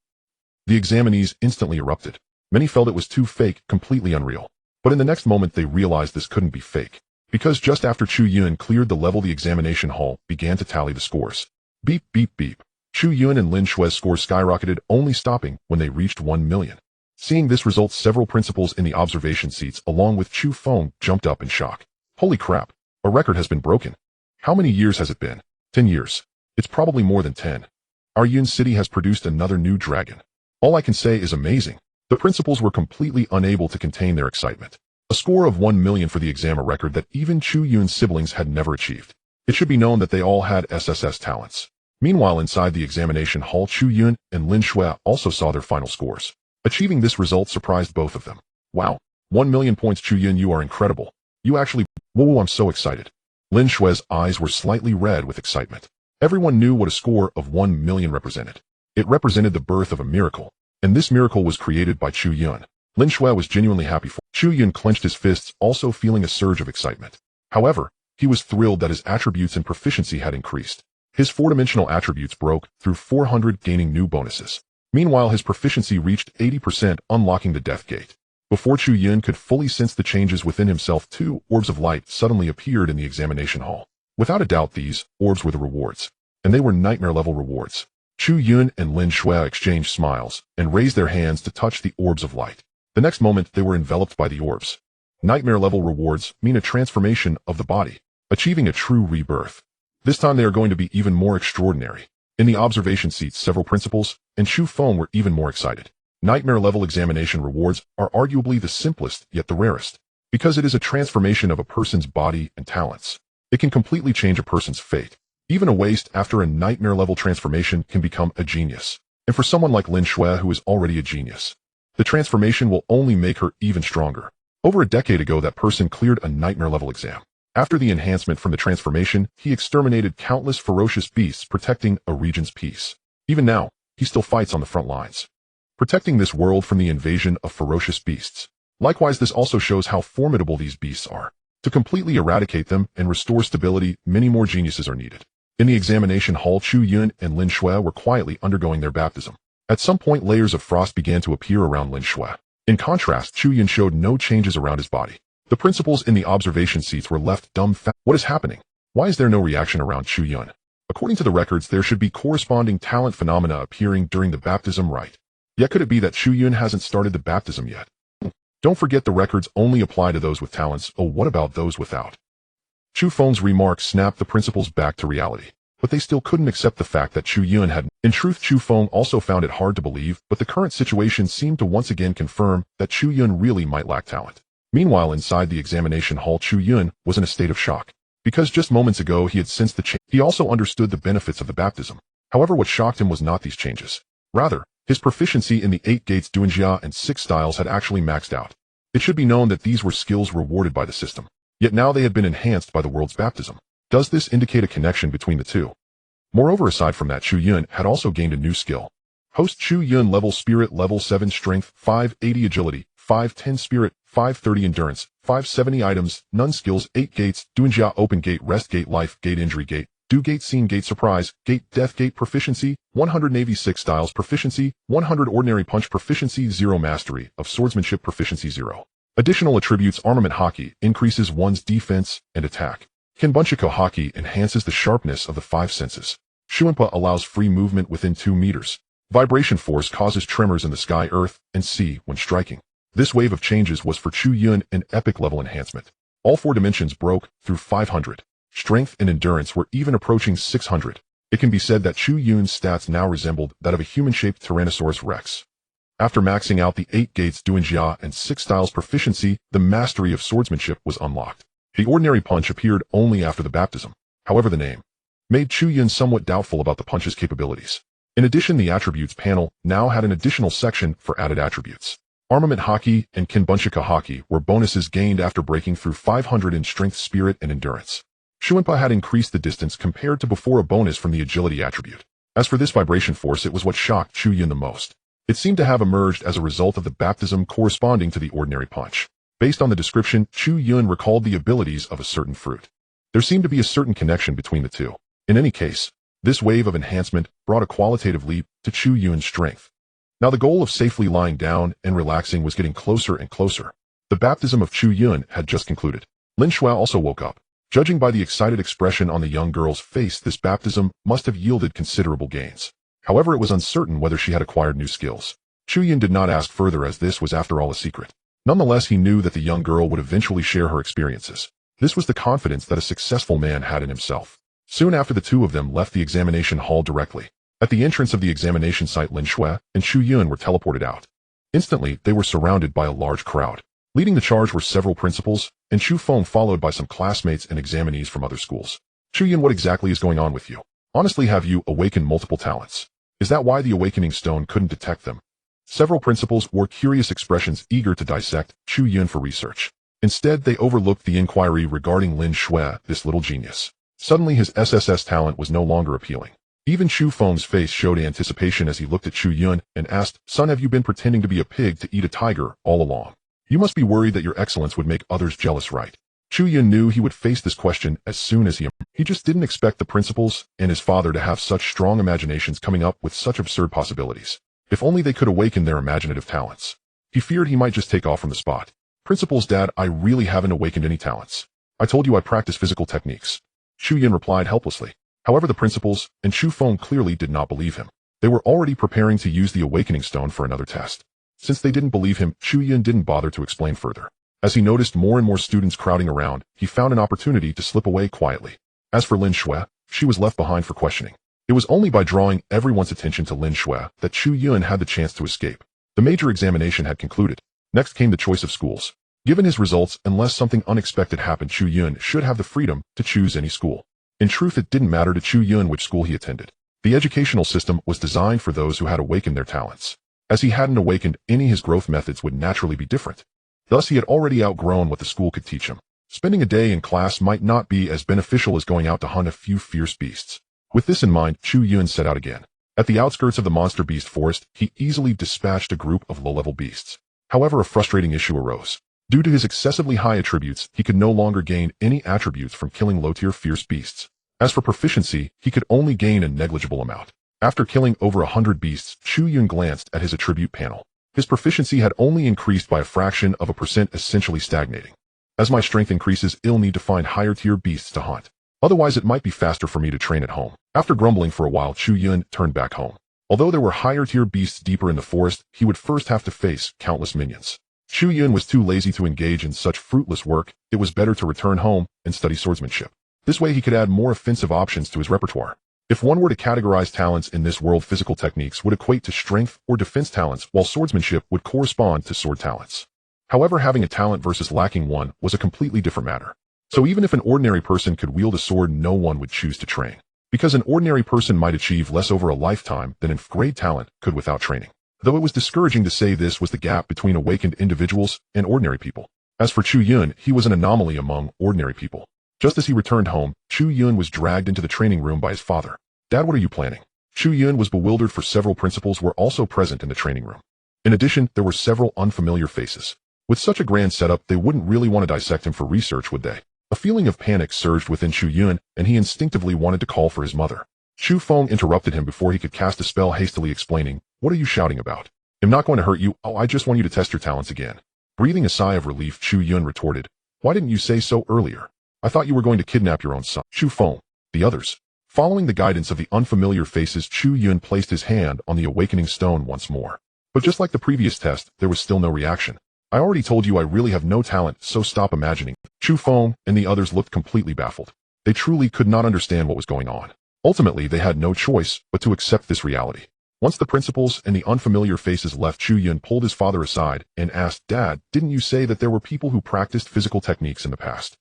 The examinees instantly erupted. Many felt it was too fake, completely unreal. But in the next moment they realized this couldn't be fake. Because just after Chu Yun cleared the level, the examination hall began to tally the scores. Beep, beep, beep. Chu Yun and Lin Shui's scores skyrocketed, only stopping when they reached 1 million. Seeing this result, several principals in the observation seats along with Chu Feng jumped up in shock. Holy crap, a record has been broken. How many years has it been? 10 years. It's probably more than 10. Our Yun city has produced another new dragon. All I can say is amazing. The principals were completely unable to contain their excitement. A score of 1 million for the exam, a record that even Chu Yun's siblings had never achieved. It should be known that they all had SSS talents. Meanwhile, inside the examination hall, Chu Yun and Lin Shui also saw their final scores. Achieving this result surprised both of them. Wow, 1 million points, Chu Yun, you are incredible. You actually... Whoa, I'm so excited. Lin Shui's eyes were slightly red with excitement. Everyone knew what a score of 1 million represented. It represented the birth of a miracle, and this miracle was created by Chu Yun. Lin Shui was genuinely happy for Chu Yun clenched his fists, also feeling a surge of excitement. However, he was thrilled that his attributes and proficiency had increased. His four-dimensional attributes broke through 400, gaining new bonuses. Meanwhile, his proficiency reached 80%, unlocking the Death Gate. Before Chu Yun could fully sense the changes within himself, 2 orbs of light suddenly appeared in the examination hall. Without a doubt, these orbs were the rewards, and they were nightmare-level rewards. Chu Yun and Lin Shui exchanged smiles and raised their hands to touch the orbs of light. The next moment, they were enveloped by the orbs. Nightmare-level rewards mean a transformation of the body, achieving a true rebirth. This time they are going to be even more extraordinary. In the observation seats, several principals and Chu Feng were even more excited. Nightmare-level examination rewards are arguably the simplest, yet the rarest, because it is a transformation of a person's body and talents. It can completely change a person's fate. Even a waste after a nightmare-level transformation can become a genius. And for someone like Lin Shui, who is already a genius, the transformation will only make her even stronger. Over a decade ago, that person cleared a nightmare-level exam. After the enhancement from the transformation, he exterminated countless ferocious beasts, protecting a region's peace. Even now, he still fights on the front lines, protecting this world from the invasion of ferocious beasts. Likewise, this also shows how formidable these beasts are. To completely eradicate them and restore stability, many more geniuses are needed. In the examination hall, Chu Yun and Lin Shui were quietly undergoing their baptism. At some point, layers of frost began to appear around Lin Shui. In contrast, Chu Yun showed no changes around his body. The principals in the observation seats were left dumbfounded. What is happening? Why is there no reaction around Chu Yun? According to the records, there should be corresponding talent phenomena appearing during the baptism rite. Yet could it be that Chu Yun hasn't started the baptism yet? Don't forget, the records only apply to those with talents. Oh, what about those without? Chu Feng's remark snapped the principals back to reality. but they still couldn't accept the fact that Chu Yun had. In truth, Chu Feng also found it hard to believe, but the current situation seemed to once again confirm that Chu Yun really might lack talent. Meanwhile, inside the examination hall, Chu Yun was in a state of shock. Because just moments ago he had sensed the change, he also understood the benefits of the baptism. However, what shocked him was not these changes. Rather, his proficiency in the 8 gates Duanjia and 6 styles had actually maxed out. It should be known that these were skills rewarded by the system. Yet now they had been enhanced by the world's baptism. Does this indicate a connection between the two? Moreover, aside from that, Chu Yun had also gained a new skill. Host Chu Yun level Spirit, level 7 Strength, 580 Agility, 510 Spirit, 530 Endurance, 570 Items, None Skills, 8 Gates, Duanjia Open Gate, Rest Gate, Life Gate, Injury Gate, Do Gate, Scene Gate, Surprise Gate, Death Gate, Proficiency, 100 Navy 6 Styles, Proficiency, 100 Ordinary Punch, Proficiency 0, Mastery of Swordsmanship, Proficiency 0. Additional attributes: Armament Haki increases one's defense and attack. Kinbunchiko Haki enhances the sharpness of the 5 senses. Shuanpa allows free movement within 2 meters. Vibration Force causes tremors in the sky, earth, and sea when striking. This wave of changes was for Chu Yun an epic level enhancement. All 4 dimensions broke through 500. Strength and endurance were even approaching 600. It can be said that Chu Yun's stats now resembled that of a human-shaped Tyrannosaurus Rex. After maxing out the 8 gates Duanjia and 6 styles proficiency, the mastery of swordsmanship was unlocked. The ordinary punch appeared only after the baptism. However, the name made Chu Yun somewhat doubtful about the punch's capabilities. In addition, the attributes panel now had an additional section for added attributes. Armament Haki and Kinbunchika Haki were bonuses gained after breaking through 500 in strength, spirit, and endurance. Shuanpa had increased the distance compared to before, a bonus from the agility attribute. As for this vibration force, it was what shocked Chu Yun the most. It seemed to have emerged as a result of the baptism corresponding to the ordinary punch. Based on the description, Chu Yun recalled the abilities of a certain fruit. There seemed to be a certain connection between the two. In any case, this wave of enhancement brought a qualitative leap to Chu Yun's strength. Now the goal of safely lying down and relaxing was getting closer and closer. The baptism of Chu Yun had just concluded. Lin Shua also woke up. Judging by the excited expression on the young girl's face, this baptism must have yielded considerable gains. However, it was uncertain whether she had acquired new skills. Chu Yun did not ask further, as this was after all a secret. Nonetheless, he knew that the young girl would eventually share her experiences. This was the confidence that a successful man had in himself. Soon after, the two of them left the examination hall directly. At the entrance of the examination site, Lin Shua and Chu Yun were teleported out. Instantly, they were surrounded by a large crowd. Leading the charge were several principals, and Chu Feng, followed by some classmates and examinees from other schools. Chu Yun, what exactly is going on with you? Honestly, have you awakened multiple talents? Is that why the awakening stone couldn't detect them? Several principals wore curious expressions, eager to dissect Chu Yun for research. Instead, they overlooked the inquiry regarding Lin Shua, this little genius. Suddenly, his SSS talent was no longer appealing. Even Chu Feng's face showed anticipation as he looked at Chu Yun and asked, "Son, have you been pretending to be a pig to eat a tiger all along? You must be worried that your excellence would make others jealous, right?" Chu Yun knew he would face this question as soon as he just didn't expect the principals and his father to have such strong imaginations, coming up with such absurd possibilities. If only they could awaken their imaginative talents. He feared he might just take off from the spot. "Principals, Dad, I really haven't awakened any talents. I told you I practice physical techniques." Chu Yun replied helplessly. However, the principals and Chu Feng clearly did not believe him. They were already preparing to use the awakening stone for another test. Since they didn't believe him, Chu Yun didn't bother to explain further. As he noticed more and more students crowding around, he found an opportunity to slip away quietly. As for Lin Shua, she was left behind for questioning. It was only by drawing everyone's attention to Lin Shua that Chu Yun had the chance to escape. The major examination had concluded. Next came the choice of schools. Given his results, unless something unexpected happened, Chu Yun should have the freedom to choose any school. In truth, it didn't matter to Chu Yun which school he attended. The educational system was designed for those who had awakened their talents. As he hadn't awakened any, his growth methods would naturally be different. Thus, he had already outgrown what the school could teach him. Spending a day in class might not be as beneficial as going out to hunt a few fierce beasts. With this in mind, Chu Yun set out again. At the outskirts of the monster beast forest, he easily dispatched a group of low-level beasts. However, a frustrating issue arose. Due to his excessively high attributes, he could no longer gain any attributes from killing low-tier fierce beasts. As for proficiency, he could only gain a negligible amount. After killing over 100 beasts, Chu Yun glanced at his attribute panel. His proficiency had only increased by a fraction of a percent, essentially stagnating. As my strength increases, I'll need to find higher-tier beasts to hunt. Otherwise, it might be faster for me to train at home. After grumbling for a while, Chu Yun turned back home. Although there were higher-tier beasts deeper in the forest, he would first have to face countless minions. Chu Yun was too lazy to engage in such fruitless work. It was better to return home and study swordsmanship. This way he could add more offensive options to his repertoire. If one were to categorize talents in this world, physical techniques would equate to strength or defense talents, while swordsmanship would correspond to sword talents. However, having a talent versus lacking one was a completely different matter. So even if an ordinary person could wield a sword, no one would choose to train, because an ordinary person might achieve less over a lifetime than an great talent could without training. Though it was discouraging to say this was the gap between awakened individuals and ordinary people. As for Chu Yun, he was an anomaly among ordinary people. Just as he returned home, Chu Yun was dragged into the training room by his father. "Dad, what are you planning?" Chu Yun was bewildered, for several principals were also present in the training room. In addition, there were several unfamiliar faces. With such a grand setup, they wouldn't really want to dissect him for research, would they? A feeling of panic surged within Chu Yun, and he instinctively wanted to call for his mother. Chu Feng interrupted him before he could cast a spell, hastily explaining, "What are you shouting about? I'm not going to hurt you. Oh, I just want you to test your talents again." Breathing a sigh of relief, Chu Yun retorted, "Why didn't you say so earlier? I thought you were going to kidnap your own son." Chu Feng, the others. Following the guidance of the unfamiliar faces, Chu Yun placed his hand on the awakening stone once more. But just like the previous test, there was still no reaction. "I already told you I really have no talent, so stop imagining." Chu Feng and the others looked completely baffled. They truly could not understand what was going on. Ultimately, they had no choice but to accept this reality. Once the principals and the unfamiliar faces left, Chu Yun pulled his father aside and asked, "Dad, didn't you say that there were people who practiced physical techniques in the past?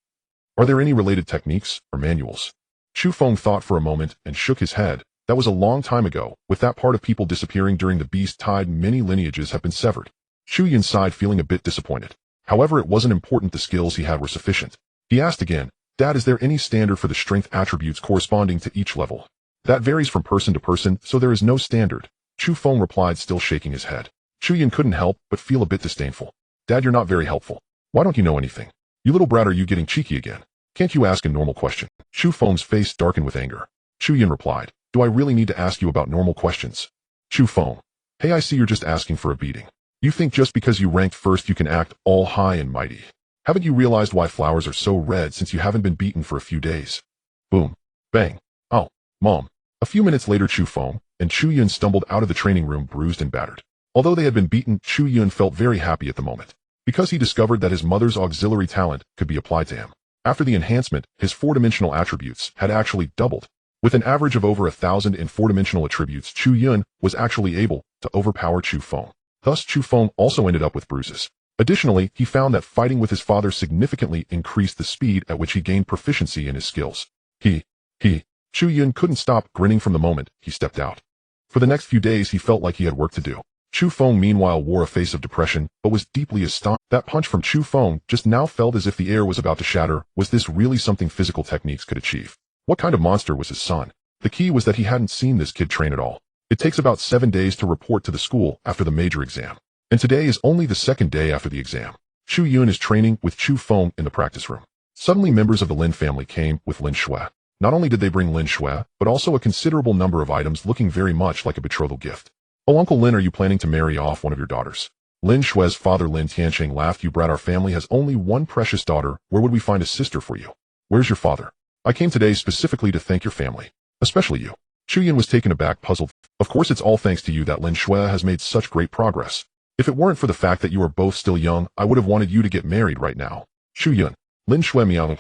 Are there any related techniques or manuals?" Chu Feng thought for a moment and shook his head. That was a long time ago. With that part of people disappearing during the beast tide, many lineages have been severed. Chu Yun sighed, feeling a bit disappointed. However, it wasn't important. The skills he had were sufficient. He asked again, "Dad, is there any standard for the strength attributes corresponding to each level?" "That varies from person to person, so there is no standard," Chu Feng replied, still shaking his head. Chu Yun couldn't help but feel a bit disdainful. "Dad, you're not very helpful. Why don't you know anything? You little brat, are you getting cheeky again? Can't you ask a normal question?" Chu Feng's face darkened with anger. Chu Yun replied, "Do I really need to ask you about normal questions?" Chu Feng, "Hey, I see you're just asking for a beating. You think just because you ranked first you can act all high and mighty. Haven't you realized why flowers are so red since you haven't been beaten for a few days?" Boom. Bang. "Oh, Mom." A few minutes later, Chu Feng and Chu Yun stumbled out of the training room, bruised and battered. Although they had been beaten, Chu Yun felt very happy at the moment, because he discovered that his mother's auxiliary talent could be applied to him. After the enhancement, his four-dimensional attributes had actually doubled. With an average of over 1,000 in four-dimensional attributes, Chu Yun was actually able to overpower Chu Feng. Thus, Chu Feng also ended up with bruises. Additionally, he found that fighting with his father significantly increased the speed at which he gained proficiency in his skills. Chu Yun couldn't stop grinning from the moment he stepped out. For the next few days, he felt like he had work to do. Chu Feng, meanwhile, wore a face of depression, but was deeply astonished. That punch from Chu Feng just now felt as if the air was about to shatter. Was this really something physical techniques could achieve? What kind of monster was his son? The key was that he hadn't seen this kid train at all. It takes about 7 days to report to the school after the major exam, and today is only the second day after the exam. Chu Yun is training with Chu Feng in the practice room. Suddenly, members of the Lin family came with Lin Shui. Not only did they bring Lin Shui, but also a considerable number of items looking very much like a betrothal gift. "Oh, Uncle Lin, are you planning to marry off one of your daughters?" Lin Shui's father, Lin Tiancheng, laughed. "You brat, our family has only one precious daughter. Where would we find a sister for you?" "Where's your father?" "I came today specifically to thank your family, especially you." Chu Yun was taken aback, puzzled. "Of course, it's all thanks to you that Lin Shui has made such great progress. If it weren't for the fact that you are both still young, I would have wanted you to get married right now." Chu Yun, Lin Shui meowed.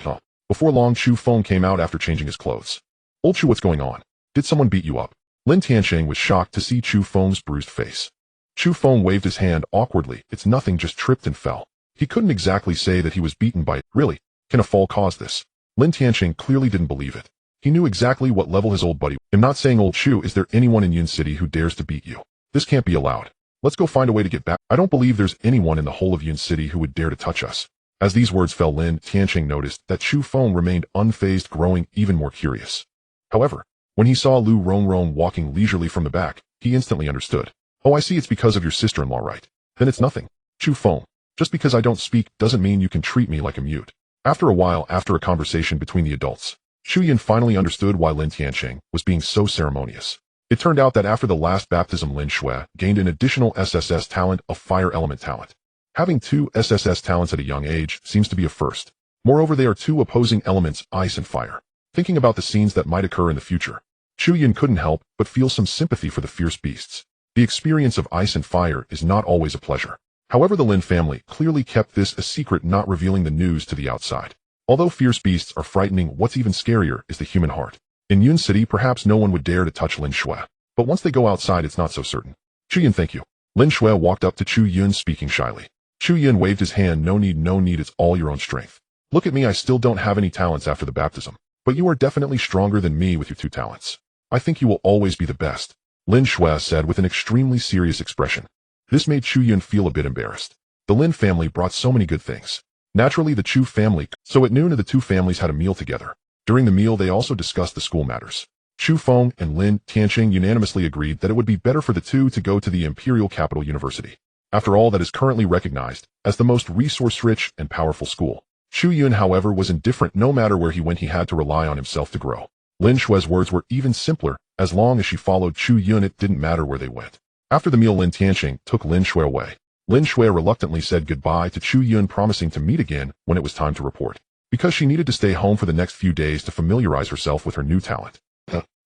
Before long, Chu Feng came out after changing his clothes. "Old Chu, what's going on? Did someone beat you up?" Lin Tiancheng was shocked to see Chu Feng's bruised face. Chu Feng waved his hand awkwardly. "It's nothing, just tripped and fell." He couldn't exactly say that he was beaten by it. "Really? Can a fall cause this?" Lin Tiancheng clearly didn't believe it. He knew exactly what level his old buddy was. "I'm not saying, Old Chu, is there anyone in Yun City who dares to beat you? This can't be allowed. Let's go find a way to get back. I don't believe there's anyone in the whole of Yun City who would dare to touch us." As these words fell, Lin Tiancheng noticed that Chu Feng remained unfazed, growing even more curious. However, when he saw Lu Rongrong walking leisurely from the back, he instantly understood. "Oh, I see, it's because of your sister-in-law, right? Then it's nothing. Chu Feng, just because I don't speak doesn't mean you can treat me like a mute." After a while, after a conversation between the adults, Chu Yun finally understood why Lin Tiancheng was being so ceremonious. It turned out that after the last baptism, Lin Shui gained an additional SSS talent, a fire element talent. Having 2 SSS talents at a young age seems to be a first. Moreover, they are 2 opposing elements, ice and fire. Thinking about the scenes that might occur in the future, Chu Yun couldn't help but feel some sympathy for the fierce beasts. The experience of ice and fire is not always a pleasure. However, the Lin family clearly kept this a secret, not revealing the news to the outside. Although fierce beasts are frightening, what's even scarier is the human heart. In Yun City, perhaps no one would dare to touch Lin Shui. But once they go outside, it's not so certain. Chu Yun, thank you. Lin Shui walked up to Chu Yun, speaking shyly. Chu Yun waved his hand. No need, it's all your own strength. Look at me, I still don't have any talents after the baptism. But you are definitely stronger than me with your 2 talents. I think you will always be the best, Lin Shui said with an extremely serious expression. This made Chu Yun feel a bit embarrassed. The Lin family brought so many good things. Naturally, the Chu family, so at noon the 2 families had a meal together. During the meal, they also discussed the school matters. Chu Feng and Lin Tianqing unanimously agreed that it would be better for the 2 to go to the Imperial Capital University. After all, that is currently recognized as the most resource-rich and powerful school. Chu Yun, however, was indifferent. No matter where he went, he had to rely on himself to grow. Lin Shui's words were even simpler. As long as she followed Chu Yun, it didn't matter where they went. After the meal, Lin Tianqing took Lin Shui away. Lin Shui reluctantly said goodbye to Chu Yun, promising to meet again when it was time to report, because she needed to stay home for the next few days to familiarize herself with her new talent.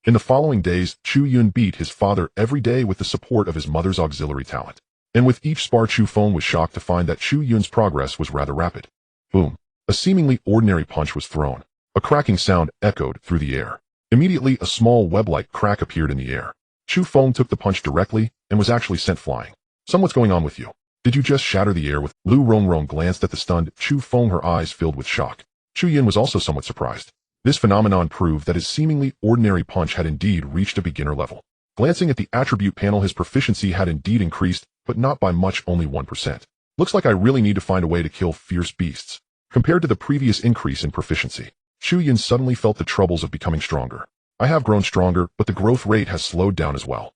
In the following days, Chu Yun beat his father every day with the support of his mother's auxiliary talent. And with each spar, Chu Feng was shocked to find that Chu Yun's progress was rather rapid. Boom. A seemingly ordinary punch was thrown. A cracking sound echoed through the air. Immediately, a small web-like crack appeared in the air. Chu Feng took the punch directly and was actually sent flying. What's going on with you? Did you just shatter the air with? Lu Rongrong glanced at the stunned Chu Feng, her eyes filled with shock. Chu Yun was also somewhat surprised. This phenomenon proved that his seemingly ordinary punch had indeed reached a beginner level. Glancing at the attribute panel, his proficiency had indeed increased, but not by much, only 1%. Looks like I really need to find a way to kill fierce beasts. Compared to the previous increase in proficiency, Chu Yun suddenly felt the troubles of becoming stronger. I have grown stronger, but the growth rate has slowed down as well.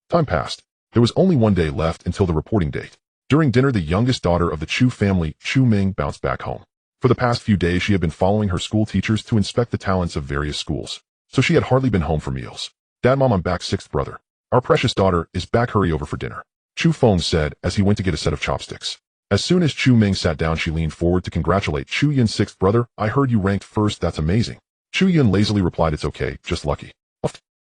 Time passed. There was only 1 day left until the reporting date. During dinner, the youngest daughter of the Chu family, Chu Ming, bounced back home. For the past few days, she had been following her school teachers to inspect the talents of various schools, so she had hardly been home for meals. Dad, Mom, I'm back. 6th brother. Our precious daughter is back. Hurry over for dinner, Chu Feng said as he went to get a set of chopsticks. As soon as Chu Ming sat down, she leaned forward to congratulate Chu Yun. 6th brother, I heard you ranked 1st. That's amazing. Chu Yun lazily replied, it's okay, just lucky.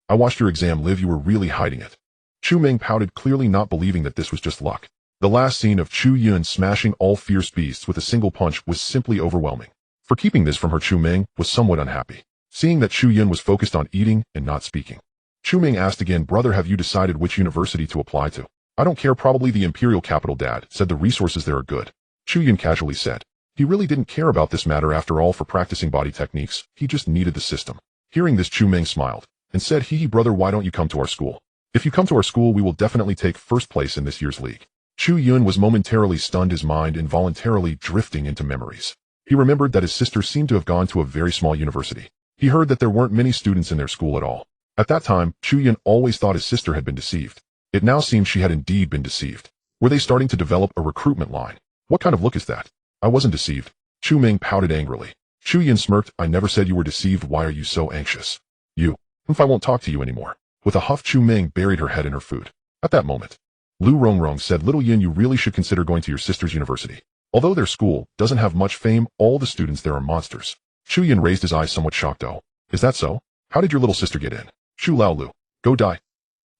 I watched your exam, Liv. You were really hiding it. Chu Ming pouted, clearly not believing that this was just luck. The last scene of Chu Yun smashing all fierce beasts with a single punch was simply overwhelming. For keeping this from her, Chu Ming was somewhat unhappy, seeing that Chu Yun was focused on eating and not speaking. Chu Ming asked again, brother, have you decided which university to apply to? I don't care, probably the Imperial Capital. Dad said the resources there are good. Chu Yun casually said. He really didn't care about this matter after all. For practicing body techniques, he just needed the system. Hearing this, Chu Ming smiled and said, hee brother, why don't you come to our school? If you come to our school, we will definitely take 1st place in this year's league. Chu Yun was momentarily stunned, his mind involuntarily drifting into memories. He remembered that his sister seemed to have gone to a very small university. He heard that there weren't many students in their school at all. At that time, Chu Yun always thought his sister had been deceived. It now seemed she had indeed been deceived. Were they starting to develop a recruitment line? What kind of look is that? I wasn't deceived. Chu Ming pouted angrily. Chu Yun smirked, I never said you were deceived. Why are you so anxious? If I won't talk to you anymore. With a huff, Chu Ming buried her head in her food. At that moment, Lu Rongrong said, little Yun, you really should consider going to your sister's university. Although their school doesn't have much fame, all the students there are monsters. Chu Yun raised his eyes, somewhat shocked. Oh, is that so? How did your little sister get in? Shu Lao Lu, go die.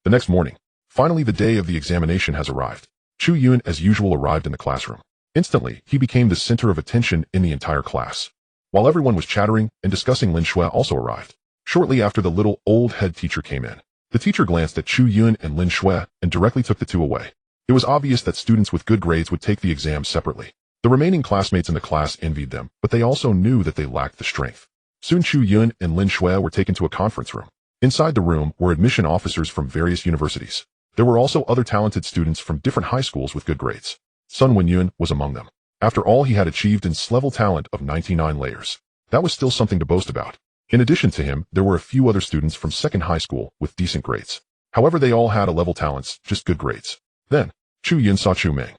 The next morning, finally the day of the examination has arrived. Chu Yun, as usual, arrived in the classroom. Instantly, he became the center of attention in the entire class. While everyone was chattering and discussing, Lin Shui also arrived. Shortly after, the little old head teacher came in. The teacher glanced at Chu Yun and Lin Shui and directly took the 2 away. It was obvious that students with good grades would take the exam separately. The remaining classmates in the class envied them, but they also knew that they lacked the strength. Soon Chu Yun and Lin Shui were taken to a conference room. Inside the room were admission officers from various universities. There were also other talented students from different high schools with good grades. Sun Wenyun was among them. After all he had achieved in S-level talent of 99 layers, that was still something to boast about. In addition to him, there were a few other students from 2nd high school with decent grades. However, they all had A-level talents, just good grades. Then, Chu Yun saw Chu Ming.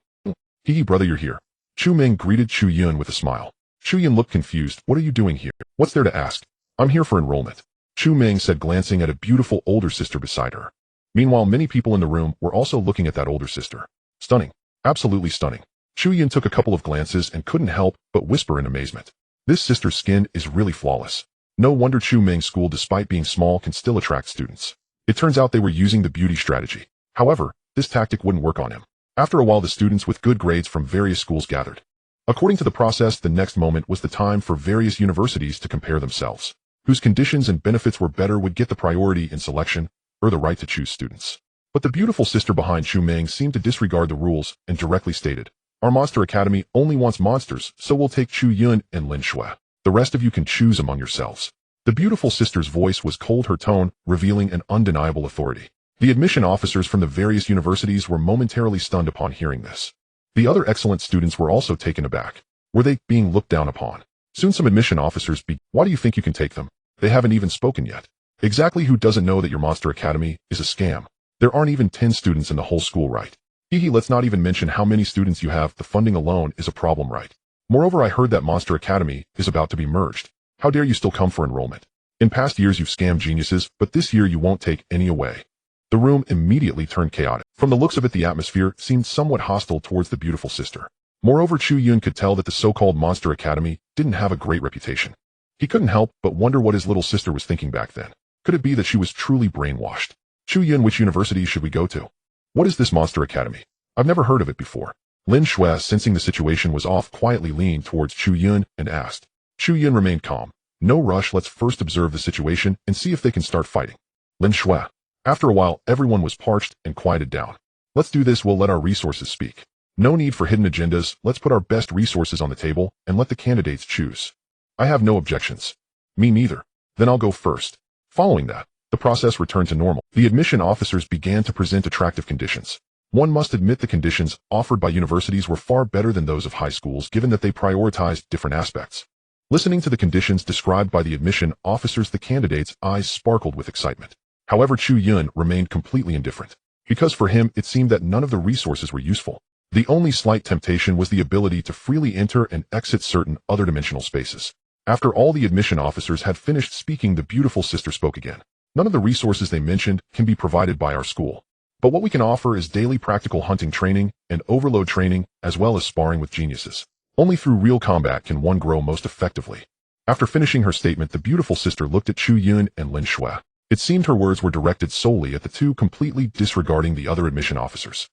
Hee brother, you're here. Chu Ming greeted Chu Yun with a smile. Chu Yun looked confused. What are you doing here? What's there to ask? I'm here for enrollment, Chu Ming said, glancing at a beautiful older sister beside her. Meanwhile, many people in the room were also looking at that older sister. Stunning. Absolutely stunning. Chu Yun took a couple of glances and couldn't help but whisper in amazement. This sister's skin is really flawless. No wonder Chu Ming's school, despite being small, can still attract students. It turns out they were using the beauty strategy. However, this tactic wouldn't work on him. After a while, the students with good grades from various schools gathered. According to the process, the next moment was the time for various universities to compare themselves. whose conditions and benefits were better would get the priority in selection or the right to choose students. But the beautiful sister behind Chu Ming seemed to disregard the rules and directly stated, "Our Monster Academy only wants monsters, so we'll take Chu Yun and Lin Shui. The rest of you can choose among yourselves." The beautiful sister's voice was cold, her tone revealing an undeniable authority. The admission officers from the various universities were momentarily stunned upon hearing this. The other excellent students were also taken aback. Were they being looked down upon? Soon some admission officers "Why do you think you can take them? They haven't even spoken yet. Exactly who doesn't know that your Monster Academy is a scam? There aren't even 10 students in the whole school, right? Let's not even mention how many students you have. The funding alone is a problem, right? Moreover, I heard that Monster Academy is about to be merged. How dare you still come for enrollment? In past years you've scammed geniuses, but this year you won't take any away." The room immediately turned chaotic. From the looks of it, the atmosphere seemed somewhat hostile towards the beautiful sister. Moreover, Chu Yun could tell that the so-called Monster Academy didn't have a great reputation. He couldn't help but wonder what his little sister was thinking back then. Could it be that she was truly brainwashed? "Chu Yun, which university should we go to? What is this Monster Academy? I've never heard of it before." Lin Shui, sensing the situation was off, quietly leaned towards Chu Yun and asked. Chu Yun remained calm. "No rush, let's first observe the situation and see if they can start fighting." Lin Shui. After a while, everyone was parched and quieted down. "Let's do this, we'll let our resources speak. No need for hidden agendas, let's put our best resources on the table and let the candidates choose." "I have no objections." "Me neither. Then I'll go first." Following that, the process returned to normal. The admission officers began to present attractive conditions. One must admit the conditions offered by universities were far better than those of high schools, given that they prioritized different aspects. Listening to the conditions described by the admission officers, the candidates' eyes sparkled with excitement. However, Chu Yun remained completely indifferent, because for him it seemed that none of the resources were useful. The only slight temptation was the ability to freely enter and exit certain other dimensional spaces. After all the admission officers had finished speaking, the beautiful sister spoke again. "None of the resources they mentioned can be provided by our school. But what we can offer is daily practical hunting training and overload training, as well as sparring with geniuses. Only through real combat can one grow most effectively." After finishing her statement, the beautiful sister looked at Chu Yun and Lin Shui. It seemed her words were directed solely at the two, completely disregarding the other admission officers.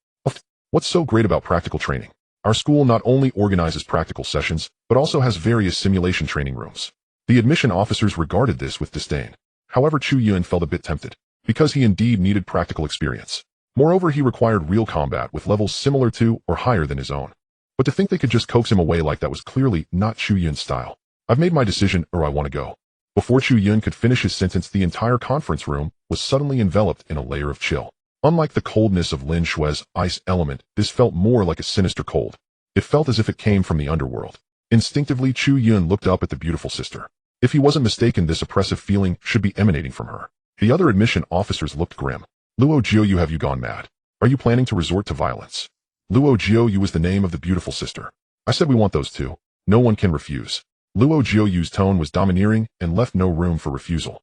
"What's so great about practical training? Our school not only organizes practical sessions, but also has various simulation training rooms." The admission officers regarded this with disdain. However, Chu Yun felt a bit tempted, because he indeed needed practical experience. Moreover, he required real combat with levels similar to or higher than his own. But to think they could just coax him away like that was clearly not Chu Yun's style. "I've made my decision, or I want to go." Before Chu Yun could finish his sentence, the entire conference room was suddenly enveloped in a layer of chill. Unlike the coldness of Lin Shui's ice element, this felt more like a sinister cold. It felt as if it came from the underworld. Instinctively, Chu Yun looked up at the beautiful sister. If he wasn't mistaken, this oppressive feeling should be emanating from her. The other admission officers looked grim. "Luo Jiu, have you gone mad? Are you planning to resort to violence?" Luo Jiu was the name of the beautiful sister. "I said we want those two. No one can refuse." Luo Jiu's tone was domineering and left no room for refusal.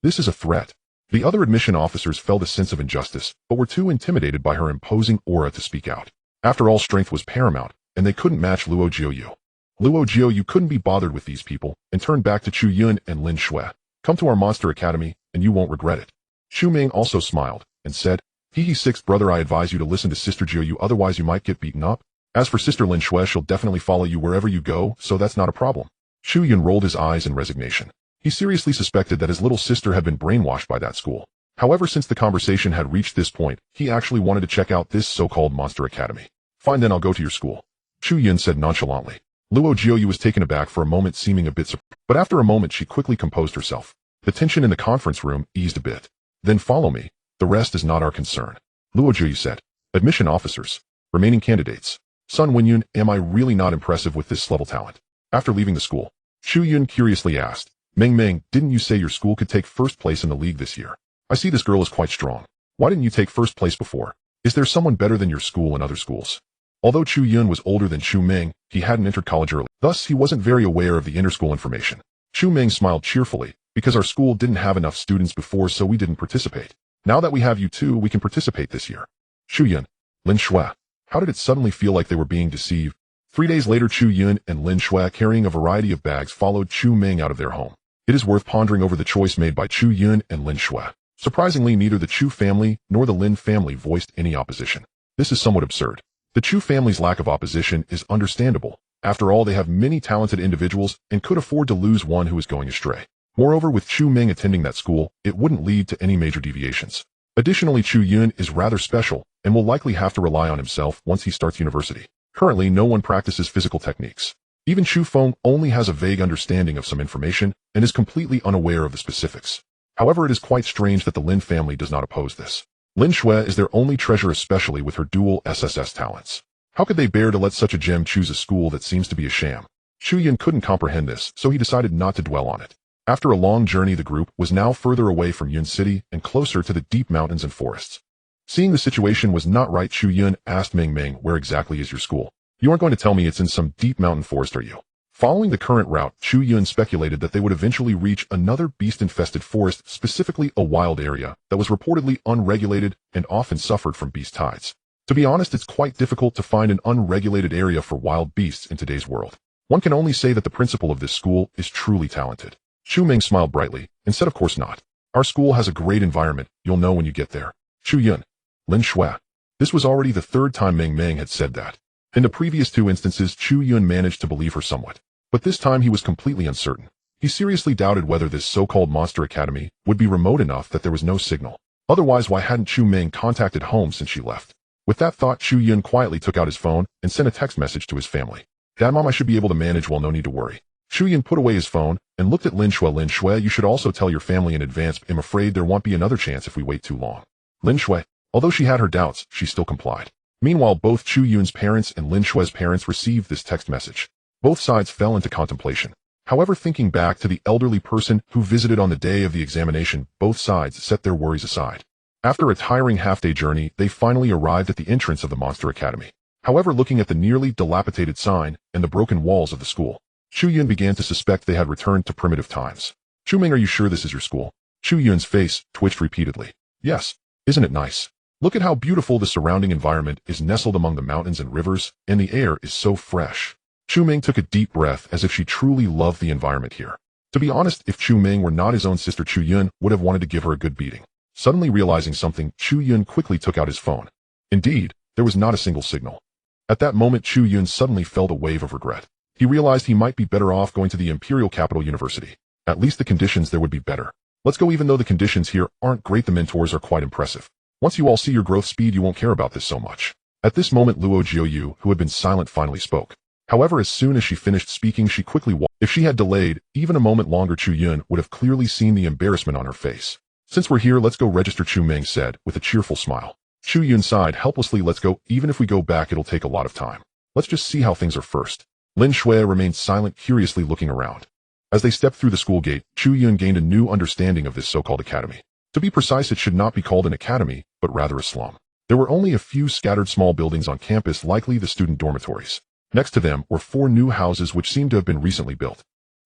This is a threat." The other admission officers felt a sense of injustice, but were too intimidated by her imposing aura to speak out. After all, strength was paramount, and they couldn't match Luo Jiu. "Luo Jiu couldn't be bothered with these people," and turned back to Chu Yun and Lin Shui. "Come to our Monster Academy, and you won't regret it." Chu Ming also smiled, and said, Sixth brother, I advise you to listen to Sister Jiu, otherwise you might get beaten up. As for Sister Lin Shui, she'll definitely follow you wherever you go, so that's not a problem." Chu Yun rolled his eyes in resignation. He seriously suspected that his little sister had been brainwashed by that school. However, since the conversation had reached this point, he actually wanted to check out this so-called Monster Academy. "Fine, then I'll go to your school," Chu Yun said nonchalantly. Luo Jiu was taken aback for a moment, seeming a bit surprised, but after a moment she quickly composed herself. The tension in the conference room eased a bit. "Then follow me. The rest is not our concern," Luo Jiu said. Admission officers. Remaining candidates. Sun Wenyun, am I really not impressive with this level talent? After leaving the school, Chu Yun curiously asked, Meng, didn't you say your school could take first place in the league this year? I see this girl is quite strong. Why didn't you take first place before? Is there someone better than your school and other schools?" Although Chu Yun was older than Chu Ming, he hadn't entered college early. Thus, he wasn't very aware of the inter-school information. Chu Ming smiled cheerfully, because our school didn't have enough students before, so we didn't participate. Now that we have you two, we can participate this year. Chu Yun, Lin Shui. How did it suddenly feel like they were being deceived? 3 days later, Chu Yun and Lin Shui, carrying a variety of bags, followed Chu Ming out of their home. It is worth pondering over the choice made by Chu Yun and Lin Shui. Surprisingly, neither the Chu family nor the Lin family voiced any opposition. This is somewhat absurd. The Chu family's lack of opposition is understandable. After all, they have many talented individuals and could afford to lose one who is going astray. Moreover, with Chu Ming attending that school, it wouldn't lead to any major deviations. Additionally, Chu Yun is rather special and will likely have to rely on himself once he starts university. Currently, no one practices physical techniques. Even Chu Feng only has a vague understanding of some information and is completely unaware of the specifics. However, it is quite strange that the Lin family does not oppose this. Lin Shui is their only treasure, especially with her dual SSS talents. How could they bear to let such a gem choose a school that seems to be a sham? Chu Yun couldn't comprehend this, so he decided not to dwell on it. After a long journey, the group was now further away from Yun City and closer to the deep mountains and forests. Seeing the situation was not right, Chu Yun asked Ming Ming, "Where exactly is your school? You aren't going to tell me it's in some deep mountain forest, are you?" Following the current route, Chu Yun speculated that they would eventually reach another beast-infested forest, specifically a wild area that was reportedly unregulated and often suffered from beast tides. To be honest, it's quite difficult to find an unregulated area for wild beasts in today's world. One can only say that the principal of this school is truly talented. Chu Ming smiled brightly and said, "Of course not. Our school has a great environment. You'll know when you get there." Chu Yun. Lin Shui. This was already the third time Ming Ming had said that. In the previous two instances, Chu Yun managed to believe her somewhat. But this time he was completely uncertain. He seriously doubted whether this so-called Monster Academy would be remote enough that there was no signal. Otherwise, why hadn't Chu Ming contacted home since she left? With that thought, Chu Yun quietly took out his phone and sent a text message to his family. "Dad, Mom, I should be able to manage well, no need to worry." Chu Yun put away his phone and looked at Lin Shui. "Lin Shui, you should also tell your family in advance. I'm afraid there won't be another chance if we wait too long." Lin Shui. Although she had her doubts, she still complied. Meanwhile, both Chu Yun's parents and Lin Shui's parents received this text message. Both sides fell into contemplation. However, thinking back to the elderly person who visited on the day of the examination, both sides set their worries aside. After a tiring half-day journey, they finally arrived at the entrance of the Monster Academy. However, looking at the nearly dilapidated sign and the broken walls of the school, Chu Yun began to suspect they had returned to primitive times. "Chu Ming, are you sure this is your school?" Chu Yun's face twitched repeatedly. "Yes. Isn't it nice? Look at how beautiful the surrounding environment is, nestled among the mountains and rivers, and the air is so fresh." Chu Ming took a deep breath as if she truly loved the environment here. To be honest, if Chu Ming were not his own sister, Chu Yun would have wanted to give her a good beating. Suddenly realizing something, Chu Yun quickly took out his phone. Indeed, there was not a single signal. At that moment, Chu Yun suddenly felt a wave of regret. He realized he might be better off going to the Imperial Capital University. At least the conditions there would be better. Let's go. Even though the conditions here aren't great, the mentors are quite impressive. Once you all see your growth speed, you won't care about this so much. At this moment, Luo Jiuyu, who had been silent, finally spoke. However, as soon as she finished speaking, she quickly walked. If she had delayed even a moment longer, Chu Yun would have clearly seen the embarrassment on her face. "Since we're here, let's go register," Chu Ming said with a cheerful smile. Chu Yun sighed helplessly. "Let's go. Even if we go back, it'll take a lot of time. Let's just see how things are first." Lin Shui remained silent, curiously looking around. As they stepped through the school gate, Chu Yun gained a new understanding of this so-called academy. To be precise, it should not be called an academy, but rather a slum. There were only a few scattered small buildings on campus, likely the student dormitories. Next to them were 4 new houses which seemed to have been recently built.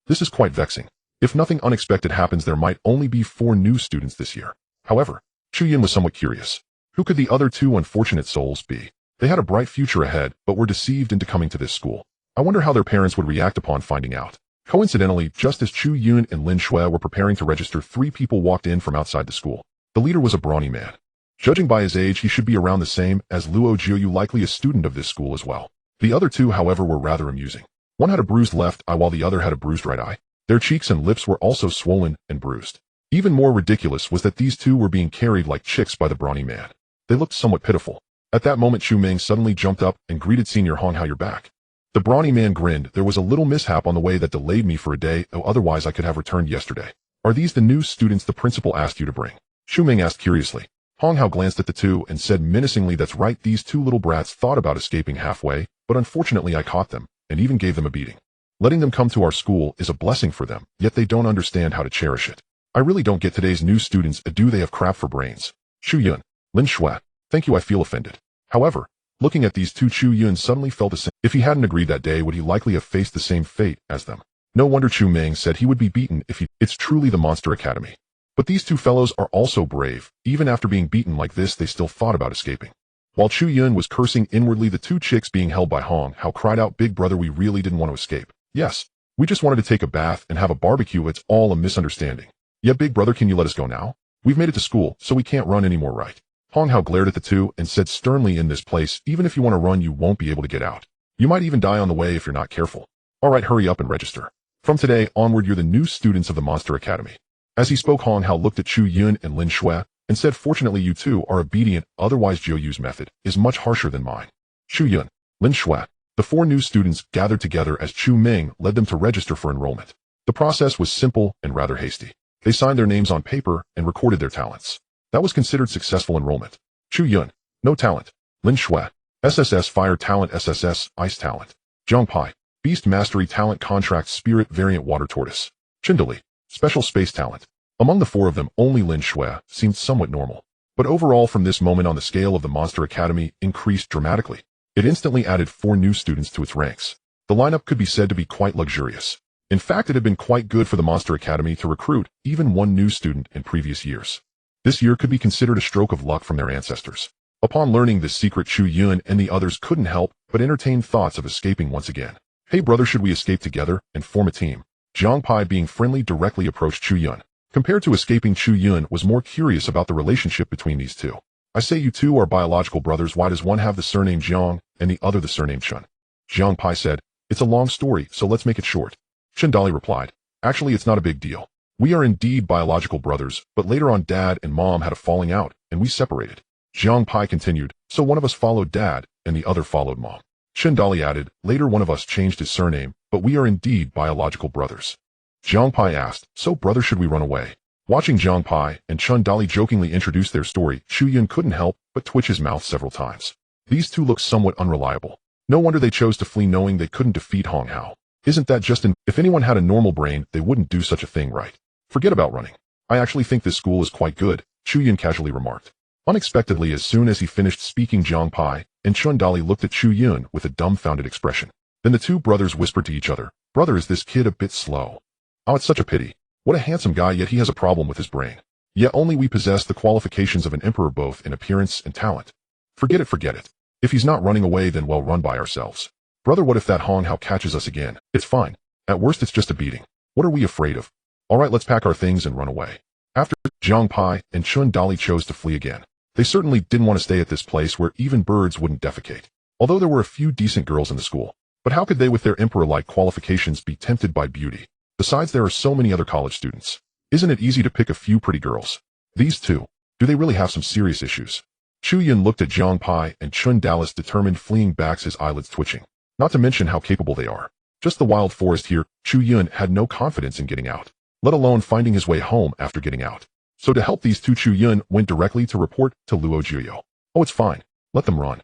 This is quite vexing. If nothing unexpected happens, there might only be 4 new students this year. However, Chu Yun was somewhat curious. Who could the other 2 unfortunate souls be? They had a bright future ahead, but were deceived into coming to this school. I wonder how their parents would react upon finding out. Coincidentally, just as Chu Yun and Lin Shui were preparing to register, 3 people walked in from outside the school. The leader was a brawny man. Judging by his age, he should be around the same as Luo Jiuyu, likely a student of this school as well. The other 2, however, were rather amusing. One had a bruised left eye while the other had a bruised right eye. Their cheeks and lips were also swollen and bruised. Even more ridiculous was that these 2 were being carried like chicks by the brawny man. They looked somewhat pitiful. At that moment, Chu Ming suddenly jumped up and greeted Senior Hong. "How you're back?" The brawny man grinned. "There was a little mishap on the way that delayed me for a day, otherwise I could have returned yesterday." "Are these the new students the principal asked you to bring?" Chu Ming asked curiously. Hong Hao glanced at the 2 and said menacingly, "That's right, these 2 little brats thought about escaping halfway, but unfortunately I caught them, and even gave them a beating. Letting them come to our school is a blessing for them, yet they don't understand how to cherish it. I really don't get today's new students. Do they have crap for brains?" Chu Yun. Lin Shui. "Thank you, I feel offended." However, looking at these 2, Chu Yun suddenly felt the same. If he hadn't agreed that day, would he likely have faced the same fate as them? No wonder Chu Ming said he would be beaten if he... It's truly the Monster Academy. But these 2 fellows are also brave. Even after being beaten like this, they still thought about escaping. While Chu Yun was cursing inwardly, the 2 chicks being held by Hong Hao cried out, "Big brother, we really didn't want to escape. Yes, we just wanted to take a bath and have a barbecue. It's all a misunderstanding. Yeah, big brother, can you let us go now? We've made it to school, so we can't run anymore, right?" Hong Hao glared at the 2 and said sternly, "In this place, even if you want to run, you won't be able to get out. You might even die on the way if you're not careful. All right, hurry up and register." From today onward, you're the new students of the Monster Academy. As he spoke, Hong Hao looked at Chu Yun and Lin Shui and said, fortunately you two are obedient, otherwise Jiu Yu's method is much harsher than mine. Chu Yun, Lin Shui. The four new students gathered together as Chu Ming led them to register for enrollment. The process was simple and rather hasty. They signed their names on paper and recorded their talents. That was considered successful enrollment. Chu Yun, no talent. Lin Shui, SSS Fire Talent, SSS Ice Talent. Zhang Pai, Beast Mastery Talent, Contract Spirit Variant Water Tortoise. Chindali, Special Space Talent. Among the four of them, only Lin Shui seemed somewhat normal. But overall, from this moment on, the scale of the Monster Academy increased dramatically. It instantly added 4 new students to its ranks. The lineup could be said to be quite luxurious. In fact, it had been quite good for the Monster Academy to recruit even 1 new student in previous years. This year could be considered a stroke of luck from their ancestors. Upon learning this secret, Chu Yun and the others couldn't help but entertain thoughts of escaping once again. Hey brother, should we escape together and form a team? Zhang Pai, being friendly, directly approached Chu Yun. Compared to escaping, Chu Yun was more curious about the relationship between these two. I say you two are biological brothers. Why does one have the surname Jiang and the other the surname Chun? Zhang Pai said, it's a long story, so let's make it short. Dali replied, actually it's not a big deal. We are indeed biological brothers, but later on Dad and Mom had a falling out, and we separated. Zhang Pai continued, so one of us followed Dad, and the other followed Mom. Dali added, later one of us changed his surname, but we are indeed biological brothers. Zhang Pai asked, so brother, should we run away? Watching Zhang Pai and Dali jokingly introduce their story, Chu Yun couldn't help but twitch his mouth several times. These two looked somewhat unreliable. No wonder they chose to flee knowing they couldn't defeat Hong Hao. Isn't that just if anyone had a normal brain, they wouldn't do such a thing, right? Forget about running. I actually think this school is quite good, Chu Yun casually remarked. Unexpectedly, as soon as he finished speaking, Zhang Pai and Dali looked at Chu Yun with a dumbfounded expression. Then the two brothers whispered to each other, brother, is this kid a bit slow? Oh, it's such a pity. What a handsome guy, yet he has a problem with his brain. Yet only we possess the qualifications of an emperor, both in appearance and talent. Forget it. If he's not running away, then well, run by ourselves. Brother, what if that Hong Hao catches us again? It's fine. At worst, it's just a beating. What are we afraid of? Alright, let's pack our things and run away. After Zhang Pai and Dali chose to flee again. They certainly didn't want to stay at this place where even birds wouldn't defecate. Although there were a few decent girls in the school. But how could they, with their emperor-like qualifications, be tempted by beauty? Besides, there are so many other college students. Isn't it easy to pick a few pretty girls? These two, do they really have some serious issues? Chu Yun looked at Zhang Pai and Dali, determined, fleeing back, his eyelids twitching. Not to mention how capable they are. Just the wild forest here, Chu Yun had no confidence in getting out, let alone finding his way home after getting out. So to help these two, Chu Yun went directly to report to Luo Jiuyo. Oh, it's fine. Let them run.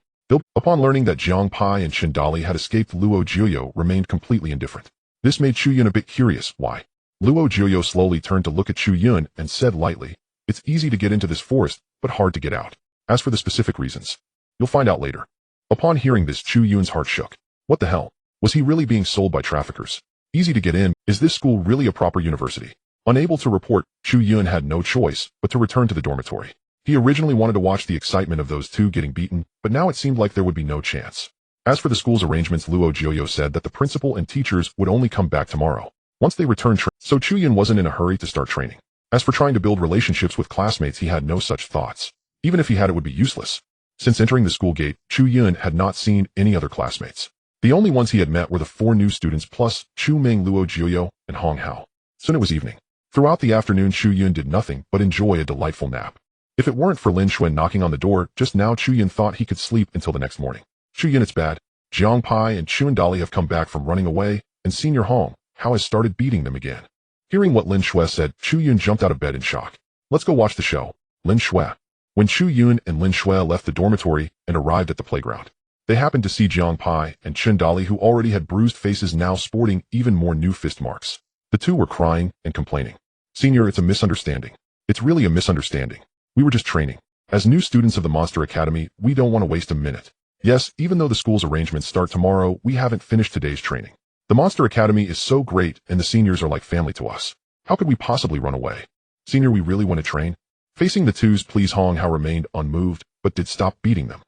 Upon learning that Zhang Pai and Dali had escaped, Luo Jiuyo remained completely indifferent. This made Chu Yun a bit curious. Why? Luo Jiuyo slowly turned to look at Chu Yun and said lightly, it's easy to get into this forest, but hard to get out. As for the specific reasons, you'll find out later. Upon hearing this, Chu Yun's heart shook. What the hell? Was he really being sold by traffickers? Easy to get in? Is this school really a proper university? Unable to report, Chu Yun had no choice but to return to the dormitory. He originally wanted to watch the excitement of those two getting beaten, but now it seemed like there would be no chance. As for the school's arrangements, Luo Jiuyo said that the principal and teachers would only come back tomorrow, once they returned, so Chu Yun wasn't in a hurry to start training. As for trying to build relationships with classmates, he had no such thoughts. Even if he had, it would be useless. Since entering the school gate, Chu Yun had not seen any other classmates. The only ones he had met were the 4 new students plus Chu Ming, Luo Jiuyo, and Hong Hao. Soon it was evening. Throughout the afternoon, Chu Yun did nothing but enjoy a delightful nap. If it weren't for Lin Shui knocking on the door just now, Chu Yun thought he could sleep until the next morning. Chu Yun, it's bad. Zhang Pai and Dali have come back from running away, and Senior Hong Hao has started beating them again. Hearing what Lin Shui said, Chu Yun jumped out of bed in shock. Let's go watch the show, Lin Shui. When Chu Yun and Lin Shui left the dormitory and arrived at the playground, they happened to see Zhang Pai and Dali, who already had bruised faces, now sporting even more new fist marks. The two were crying and complaining. Senior, it's a misunderstanding. It's really a misunderstanding. We were just training. As new students of the Monster Academy, we don't want to waste a minute. Yes, even though the school's arrangements start tomorrow, we haven't finished today's training. The Monster Academy is so great, and the seniors are like family to us. How could we possibly run away? Senior, we really want to train. Facing the twos, please. Hong Hao remained unmoved, but did stop beating them.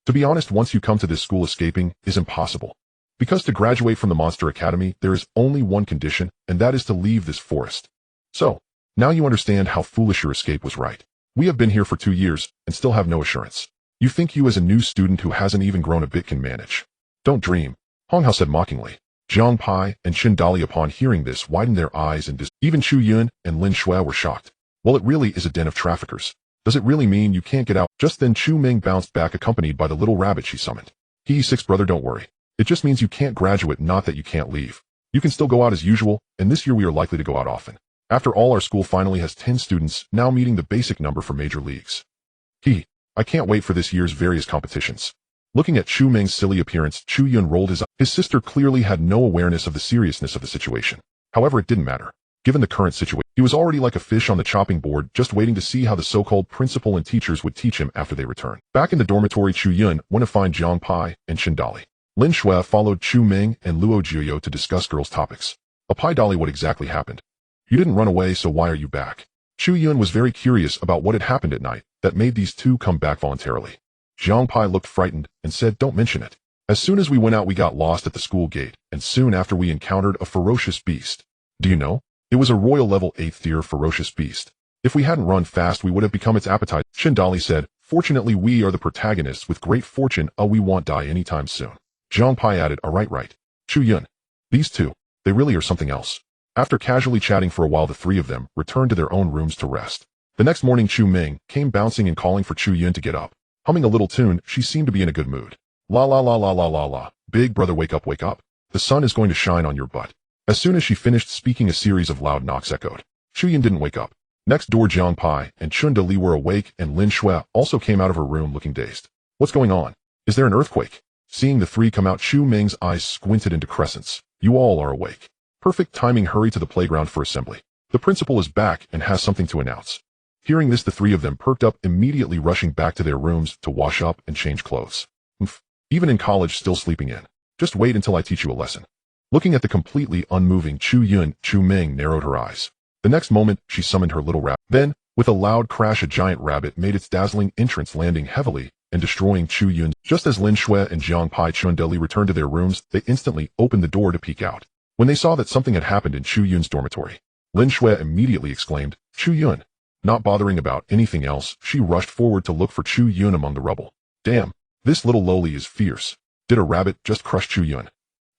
To be honest, once you come to this school, escaping is impossible. Because to graduate from the Monster Academy, there is only one condition, and that is to leave this forest. So, now you understand how foolish your escape was, right? We have been here for 2 years, and still have no assurance. You think you as a new student who hasn't even grown a bit can manage? Don't dream, Hong Hao said mockingly. Jiang Pai and Chen Dali upon hearing this widened their eyes and even Chu Yun and Lin Shui were shocked. Well, it really is a den of traffickers. Does it really mean you can't get out? Just then Chu Ming bounced back accompanied by the little rabbit she summoned. Six brother, don't worry. It just means you can't graduate, not that you can't leave. You can still go out as usual, and this year we are likely to go out often. After all, our school finally has 10 students, now meeting the basic number for major leagues. I can't wait for this year's various competitions. Looking at Chu Ming's silly appearance, Chu Yun rolled his eyes. His sister clearly had no awareness of the seriousness of the situation. However, it didn't matter. Given the current situation, he was already like a fish on the chopping board, just waiting to see how the so-called principal and teachers would teach him after they returned. Back in the dormitory, Chu Yun went to find Jiang Pai and Chen Dali. Lin Shui followed Chu Ming and Luo Jiuyo to discuss girls' topics. Pai Dali, what exactly happened? You didn't run away, so why are you back? Chu Yun was very curious about what had happened at night that made these two come back voluntarily. Jiang Pai looked frightened and said, don't mention it. As soon as we went out, we got lost at the school gate, and soon after we encountered a ferocious beast. Do you know? It was a royal level 8th tier ferocious beast. If we hadn't run fast, we would have become its appetite. Chen Dali said, fortunately we are the protagonists with great fortune. We won't die anytime soon. Jiang Pai added, right. Chu Yun. These two, they really are something else. After casually chatting for a while, the three of them returned to their own rooms to rest. The next morning, Chu Ming came bouncing and calling for Chu Yun to get up. Humming a little tune, she seemed to be in a good mood. La la la la la la la. Big brother, wake up, wake up. The sun is going to shine on your butt. As soon as she finished speaking, a series of loud knocks echoed. Chu Yun didn't wake up. Next door, Jiang Pai and Chun Dali were awake, and Lin Shui also came out of her room looking dazed. What's going on? Is there an earthquake? Seeing the three come out, Chu Ming's eyes squinted into crescents. You all are awake. Perfect timing. Hurry to the playground for assembly. The principal is back and has something to announce. Hearing this, the three of them perked up, immediately rushing back to their rooms to wash up and change clothes. Even in college, still sleeping in. Just wait until I teach you a lesson. Looking at the completely unmoving Chu Yun, Chu Ming narrowed her eyes. The next moment, she summoned her little rabbit. Then, with a loud crash, a giant rabbit made its dazzling entrance, landing heavily and destroying Chu Yun. Just as Lin Shui and Jiang Pai Chun Deli returned to their rooms, they instantly opened the door to peek out. When they saw that something had happened in Chu Yun's dormitory, Lin Shui immediately exclaimed, Chu Yun. Not bothering about anything else, she rushed forward to look for Chu Yun among the rubble. Damn, this little loli is fierce. Did a rabbit just crush Chu Yun?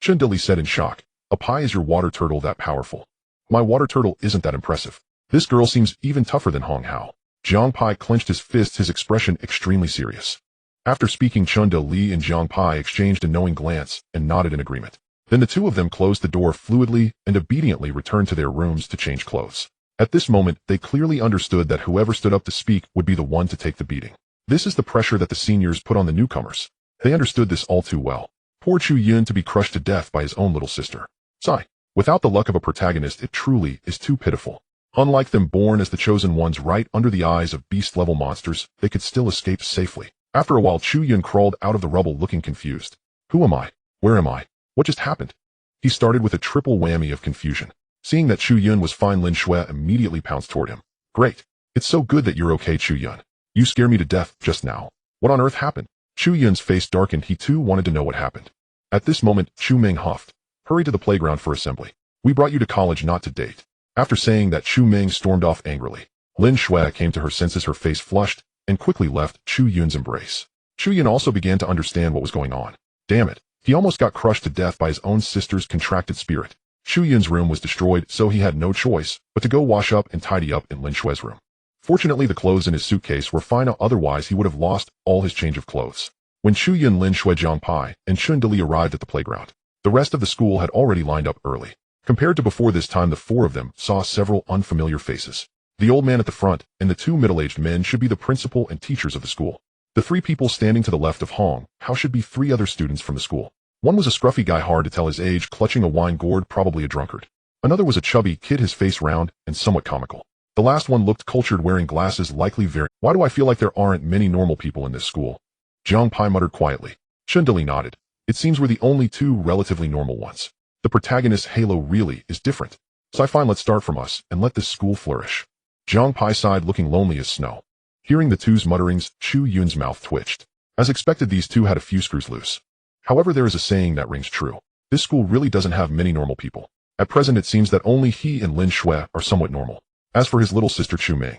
Chen Dili said in shock. Pai, is your water turtle that powerful? My water turtle isn't that impressive. This girl seems even tougher than Hong Hao. Jiang Pai clenched his fists, his expression extremely serious. After speaking, Chun Li and Jiang Pai exchanged a knowing glance and nodded in agreement. Then the two of them closed the door fluidly and obediently returned to their rooms to change clothes. At this moment, they clearly understood that whoever stood up to speak would be the one to take the beating. This is the pressure that the seniors put on the newcomers. They understood this all too well. Poor Chu Yun to be crushed to death by his own little sister. Sigh. Without the luck of a protagonist, it truly is too pitiful. Unlike them, born as the chosen ones right under the eyes of beast-level monsters, they could still escape safely. After a while, Chu Yun crawled out of the rubble looking confused. Who am I? Where am I? What just happened? He started with a triple whammy of confusion. Seeing that Chu Yun was fine, Lin Shui immediately pounced toward him. Great. It's so good that you're okay, Chu Yun. You scared me to death just now. What on earth happened? Chu Yun's face darkened. He too wanted to know what happened. At this moment, Chu Ming huffed. Hurry to the playground for assembly. We brought you to college, not to date. After saying that, Chu Ming stormed off angrily. Lin Shui came to her senses, her face flushed, and quickly left Chu Yun's embrace. Chu Yun also began to understand what was going on. Damn it. He almost got crushed to death by his own sister's contracted spirit. Chu Yun's room was destroyed, so he had no choice but to go wash up and tidy up in Lin Shui's room. Fortunately, the clothes in his suitcase were fine, otherwise he would have lost all his change of clothes. When Chu Yun, Lin Shui, Jiang Pai, and Chun Dili arrived at the playground, the rest of the school had already lined up early. Compared to before, this time the four of them saw several unfamiliar faces. The old man at the front and the two middle-aged men should be the principal and teachers of the school. The three people standing to the left of Hong Hao should be three other students from the school. One was a scruffy guy, hard to tell his age, clutching a wine gourd, probably a drunkard. Another was a chubby kid, his face round and somewhat comical. The last one looked cultured, wearing glasses, likely very— Why do I feel like there aren't many normal people in this school? Jiang Pai muttered quietly. Chun Dili nodded. It seems we're the only two relatively normal ones. The protagonist's halo really is different. So I find let's start from us and let this school flourish. Jiang Pai sighed, looking lonely as snow. Hearing the two's mutterings, Chu Yun's mouth twitched. As expected, these two had a few screws loose. However, there is a saying that rings true. This school really doesn't have many normal people. At present, it seems that only he and Lin Shui are somewhat normal. As for his little sister Chu Ming,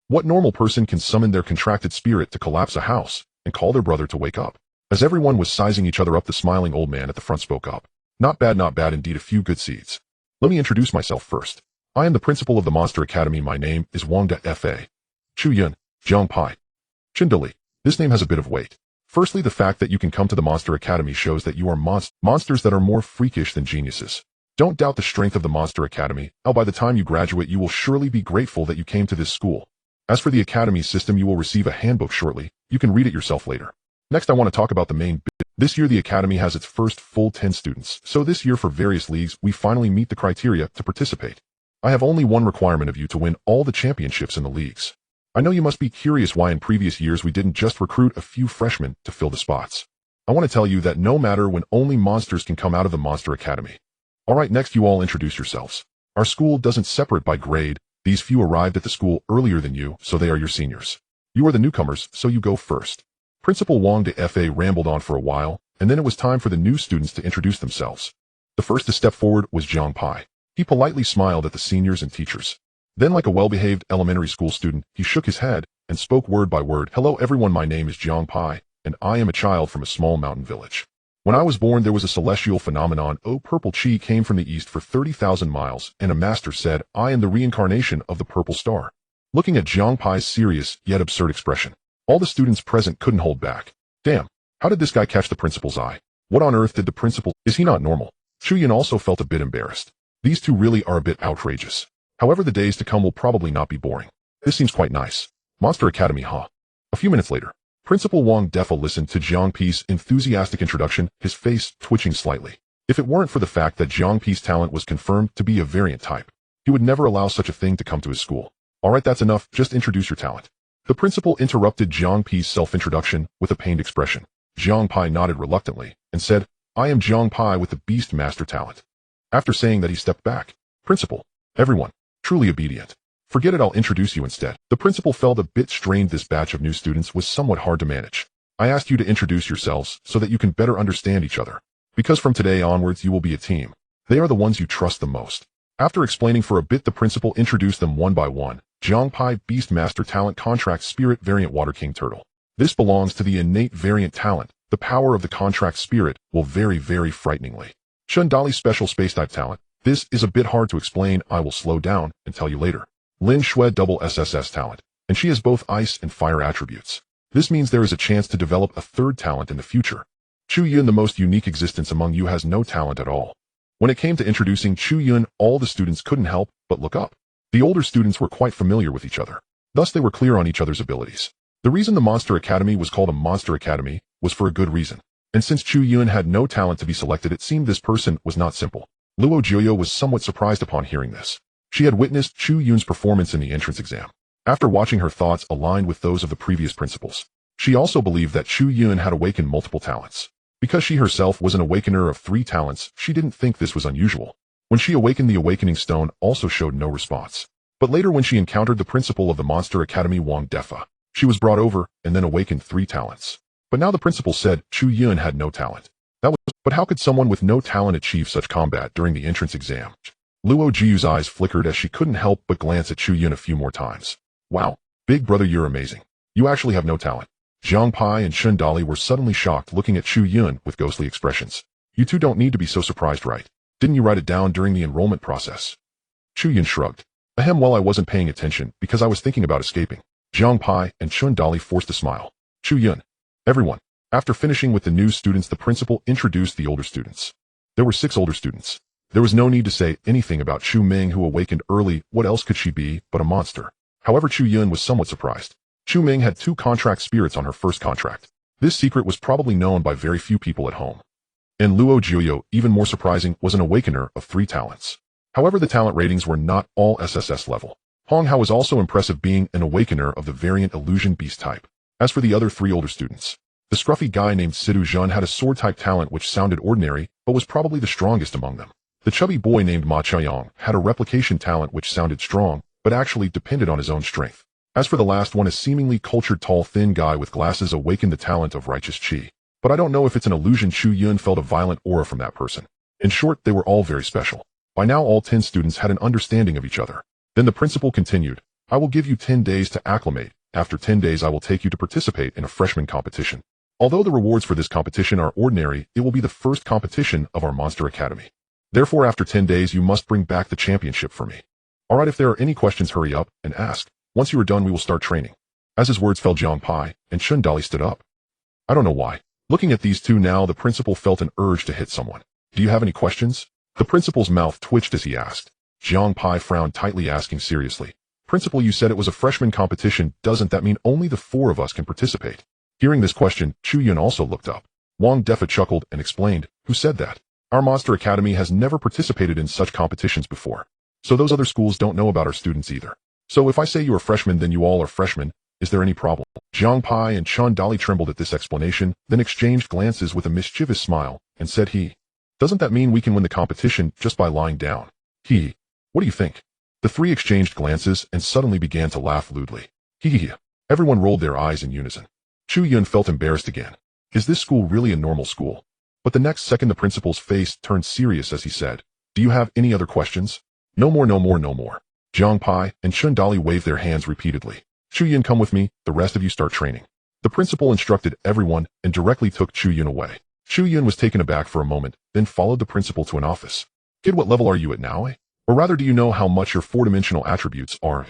what normal person can summon their contracted spirit to collapse a house and call their brother to wake up? As everyone was sizing each other up, the smiling old man at the front spoke up. Not bad, not bad indeed, a few good seeds. Let me introduce myself first. I am the principal of the Monster Academy. My name is Wangda Fa. Chu Yun, Jiang Pai. Chindali. This name has a bit of weight. Firstly, the fact that you can come to the Monster Academy shows that you are monsters that are more freakish than geniuses. Don't doubt the strength of the Monster Academy. Now, by the time you graduate, you will surely be grateful that you came to this school. As for the Academy system, you will receive a handbook shortly. You can read it yourself later. Next, I want to talk about the main bit. This year, the Academy has its first full 10 students. So this year, for various leagues, we finally meet the criteria to participate. I have only one requirement of you: to win all the championships in the leagues. I know you must be curious why in previous years we didn't just recruit a few freshmen to fill the spots. I want to tell you that no matter when, only monsters can come out of the Monster Academy. Alright, next you all introduce yourselves. Our school doesn't separate by grade. These few arrived at the school earlier than you, so they are your seniors. You are the newcomers, so you go first. Principal Wang de Fa rambled on for a while, and then it was time for the new students to introduce themselves. The first to step forward was Jiang Pai. He politely smiled at the seniors and teachers. Then, like a well-behaved elementary school student, he shook his head and spoke word by word. Hello everyone, my name is Jiang Pai, and I am a child from a small mountain village. When I was born, there was a celestial phenomenon. Purple chi came from the east for 30,000 miles, and a master said, I am the reincarnation of the purple star. Looking at Jiang Pai's serious yet absurd expression, all the students present couldn't hold back. Damn, how did this guy catch the principal's eye? What on earth did the principal? Is he not normal? Chu Yun also felt a bit embarrassed. These two really are a bit outrageous. However, the days to come will probably not be boring. This seems quite nice. Monster Academy, huh? A few minutes later, Principal Wang Defa listened to Jiang Pei's enthusiastic introduction, his face twitching slightly. If it weren't for the fact that Jiang Pei's talent was confirmed to be a variant type, he would never allow such a thing to come to his school. Alright, that's enough, just introduce your talent. The principal interrupted Jiang Pei's self-introduction with a pained expression. Jiang Pai nodded reluctantly and said, I am Jiang Pai with the Beast Master talent. After saying that, he stepped back. Principal, everyone, truly obedient. Forget it, I'll introduce you instead. The principal felt a bit strained. This batch of new students was somewhat hard to manage. I asked you to introduce yourselves so that you can better understand each other. Because from today onwards you will be a team. They are the ones you trust the most. After explaining for a bit, the principal introduced them one by one. Jiang Pai, Beast Master talent, Contract Spirit variant, Water King Turtle. This belongs to the innate variant talent. The power of the Contract Spirit will vary very frighteningly. Chun Dali special space type talent. This is a bit hard to explain. I will slow down and tell you later. Lin Shui double SSS talent, and she has both ice and fire attributes. This means there is a chance to develop a third talent in the future. Chu Yun, the most unique existence among you, has no talent at all. When it came to introducing Chu Yun, all the students couldn't help but look up. The older students were quite familiar with each other. Thus they were clear on each other's abilities. The reason the Monster Academy was called a Monster Academy was for a good reason. And since Chu Yun had no talent to be selected, it seemed this person was not simple. Luo Jiuyo was somewhat surprised upon hearing this. She had witnessed Chu Yun's performance in the entrance exam. After watching, her thoughts aligned with those of the previous principals. She also believed that Chu Yun had awakened multiple talents. Because she herself was an awakener of 3 talents, she didn't think this was unusual. When she awakened, the awakening stone also showed no response. But later, when she encountered the principal of the Monster Academy, Wang Defa, she was brought over and then awakened 3 talents. But now the principal said Chu Yun had no talent. But how could someone with no talent achieve such combat during the entrance exam? Luo Jiyu's eyes flickered as she couldn't help but glance at Chu Yun a few more times. Wow, big brother, you're amazing. You actually have no talent. Jiang Pai and Chun Dali were suddenly shocked, looking at Chu Yun with ghostly expressions. You two don't need to be so surprised, right? Didn't you write it down during the enrollment process? Chu Yun shrugged. Ahem, well, I wasn't paying attention because I was thinking about escaping. Jiang Pai and Chun Dali forced a smile. Chu Yun. Everyone. After finishing with the new students, the principal introduced the older students. There were 6 older students. There was no need to say anything about Chu Ming, who awakened early. What else could she be but a monster? However, Chu Yun was somewhat surprised. Chu Ming had 2 contract spirits on her first contract. This secret was probably known by very few people at home. And Luo Jiuyo, even more surprising, was an awakener of 3 talents. However, the talent ratings were not all SSS level. Hong Hao was also impressive, being an awakener of the variant Illusion Beast type. As for the other 3 older students, the scruffy guy named Sidu Zhun had a sword type talent which sounded ordinary, but was probably the strongest among them. The chubby boy named Ma Chaoyang had a replication talent which sounded strong, but actually depended on his own strength. As for the last one, a seemingly cultured tall thin guy with glasses awakened the talent of righteous chi. But I don't know if it's an illusion. Chu Yun felt a violent aura from that person. In short, they were all very special. By now all 10 students had an understanding of each other. Then the principal continued, I will give you 10 days to acclimate. After 10 days I will take you to participate in a freshman competition. Although the rewards for this competition are ordinary, it will be the first competition of our Monster Academy. Therefore, after 10 days, you must bring back the championship for me. Alright, if there are any questions, hurry up and ask. Once you are done, we will start training. As his words fell, Jiang Pai and Chun Dali stood up. I don't know why. Looking at these two now, the principal felt an urge to hit someone. Do you have any questions? The principal's mouth twitched as he asked. Jiang Pai frowned tightly, asking seriously. Principal, you said it was a freshman competition. Doesn't that mean only the 4 of us can participate? Hearing this question, Chu Yun also looked up. Wang Defa chuckled and explained, who said that? Our Monster Academy has never participated in such competitions before. So those other schools don't know about our students either. So if I say you are freshmen, then you all are freshmen. Is there any problem? Jiang Pai and Chun Dali trembled at this explanation, then exchanged glances with a mischievous smile, and said doesn't that mean we can win the competition just by lying down? What do you think? The 3 exchanged glances and suddenly began to laugh lewdly. Everyone rolled their eyes in unison. Chu Yun felt embarrassed again. Is this school really a normal school? But the next second the principal's face turned serious as he said, do you have any other questions? No more, no more, no more. Jiang Pai and Chun Dali waved their hands repeatedly. Chu Yun, come with me, the rest of you start training. The principal instructed everyone and directly took Chu Yun away. Chu Yun was taken aback for a moment, then followed the principal to an office. Kid, what level are you at now, eh? Or rather, do you know how much your 4-dimensional attributes are?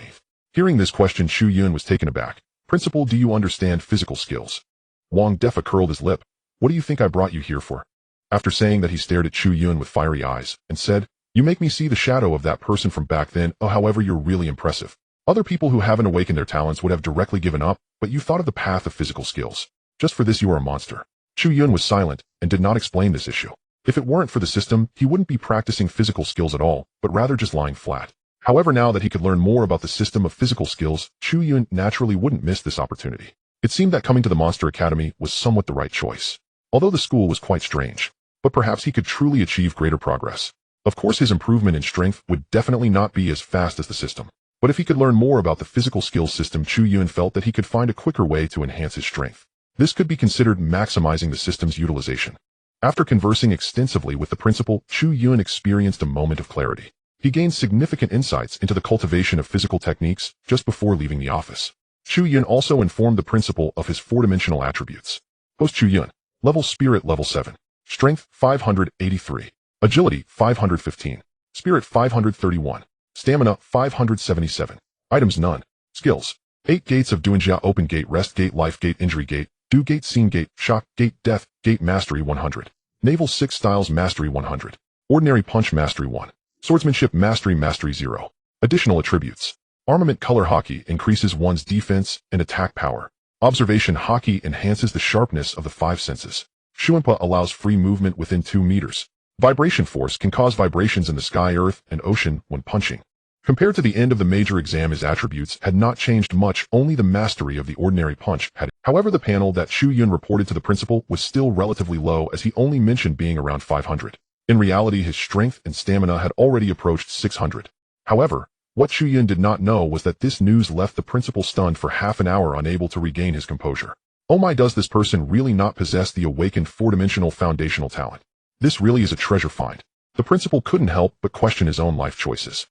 Hearing this question, Chu Yun was taken aback. Principal, do you understand physical skills? Wang Defa curled his lip. What do you think I brought you here for? After saying that, he stared at Chu Yun with fiery eyes and said, you make me see the shadow of that person from back then. Oh, however, you're really impressive. Other people who haven't awakened their talents would have directly given up, but you thought of the path of physical skills. Just for this, you are a monster. Chu Yun was silent and did not explain this issue. If it weren't for the system, he wouldn't be practicing physical skills at all, but rather just lying flat. However, now that he could learn more about the system of physical skills, Chu Yun naturally wouldn't miss this opportunity. It seemed that coming to the Monster Academy was somewhat the right choice. Although the school was quite strange, but perhaps he could truly achieve greater progress. Of course, his improvement in strength would definitely not be as fast as the system. But if he could learn more about the physical skills system, Chu Yun felt that he could find a quicker way to enhance his strength. This could be considered maximizing the system's utilization. After conversing extensively with the principal, Chu Yun experienced a moment of clarity. He gained significant insights into the cultivation of physical techniques just before leaving the office. Chu Yun also informed the principal of his 4-dimensional attributes. Host Chu Yun. Level Spirit level 7. Strength 583. Agility 515. Spirit 531. Stamina 577. Items none. Skills. 8 gates of Duanjia: Open Gate, Rest Gate, Life Gate, Injury Gate, Do Gate, Scene Gate, Shock Gate, Death Gate, Mastery 100. Naval 6 Styles Mastery 100. Ordinary Punch Mastery 1. Swordsmanship Mastery 0. Additional attributes. Armament Color Hockey increases one's defense and attack power. Observation Hockey enhances the sharpness of the 5 senses. Shuanpa allows free movement within 2 meters. Vibration Force can cause vibrations in the sky, earth, and ocean when punching. Compared to the end of the major exam, his attributes had not changed much, only the mastery of the ordinary punch had. However, the panel that Chu Yun reported to the principal was still relatively low, as he only mentioned being around 500. In reality, his strength and stamina had already approached 600. However, what Chu Yun did not know was that this news left the principal stunned for half an hour, unable to regain his composure. Oh my, does this person really not possess the awakened 4-dimensional foundational talent? This really is a treasure find. The principal couldn't help but question his own life choices.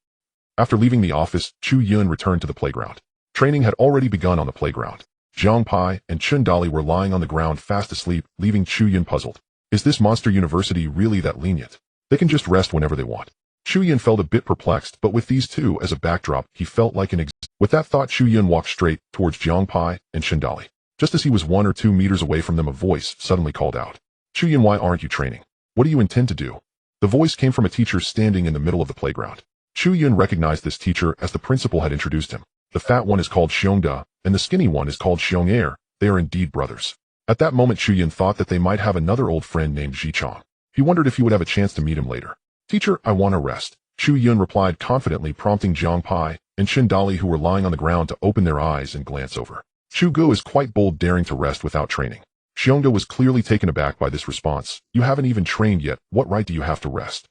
After leaving the office, Chu Yun returned to the playground. Training had already begun on the playground. Jiang Pai and Chun Dali were lying on the ground fast asleep, leaving Chu Yun puzzled. Is this Monster University really that lenient? They can just rest whenever they want. Chu Yun felt a bit perplexed, but with these two as a backdrop, he felt like an With that thought, Chu Yun walked straight towards Jiang Pai and Chun Dali. Just as he was 1 or 2 meters away from them, a voice suddenly called out. Chu Yun, why aren't you training? What do you intend to do? The voice came from a teacher standing in the middle of the playground. Chu Yun recognized this teacher as the principal had introduced him. The fat one is called Xiongda, and the skinny one is called Xiong. They are indeed brothers. At that moment, Chu Yun thought that they might have another old friend named Zichong. He wondered if he would have a chance to meet him later. Teacher, I want to rest. Chu Yun replied confidently, prompting Jiang Pai and Chun Dali, who were lying on the ground, to open their eyes and glance over. Chu Gu is quite bold, daring to rest without training. Xiongda was clearly taken aback by this response. You haven't even trained yet. What right do you have to rest?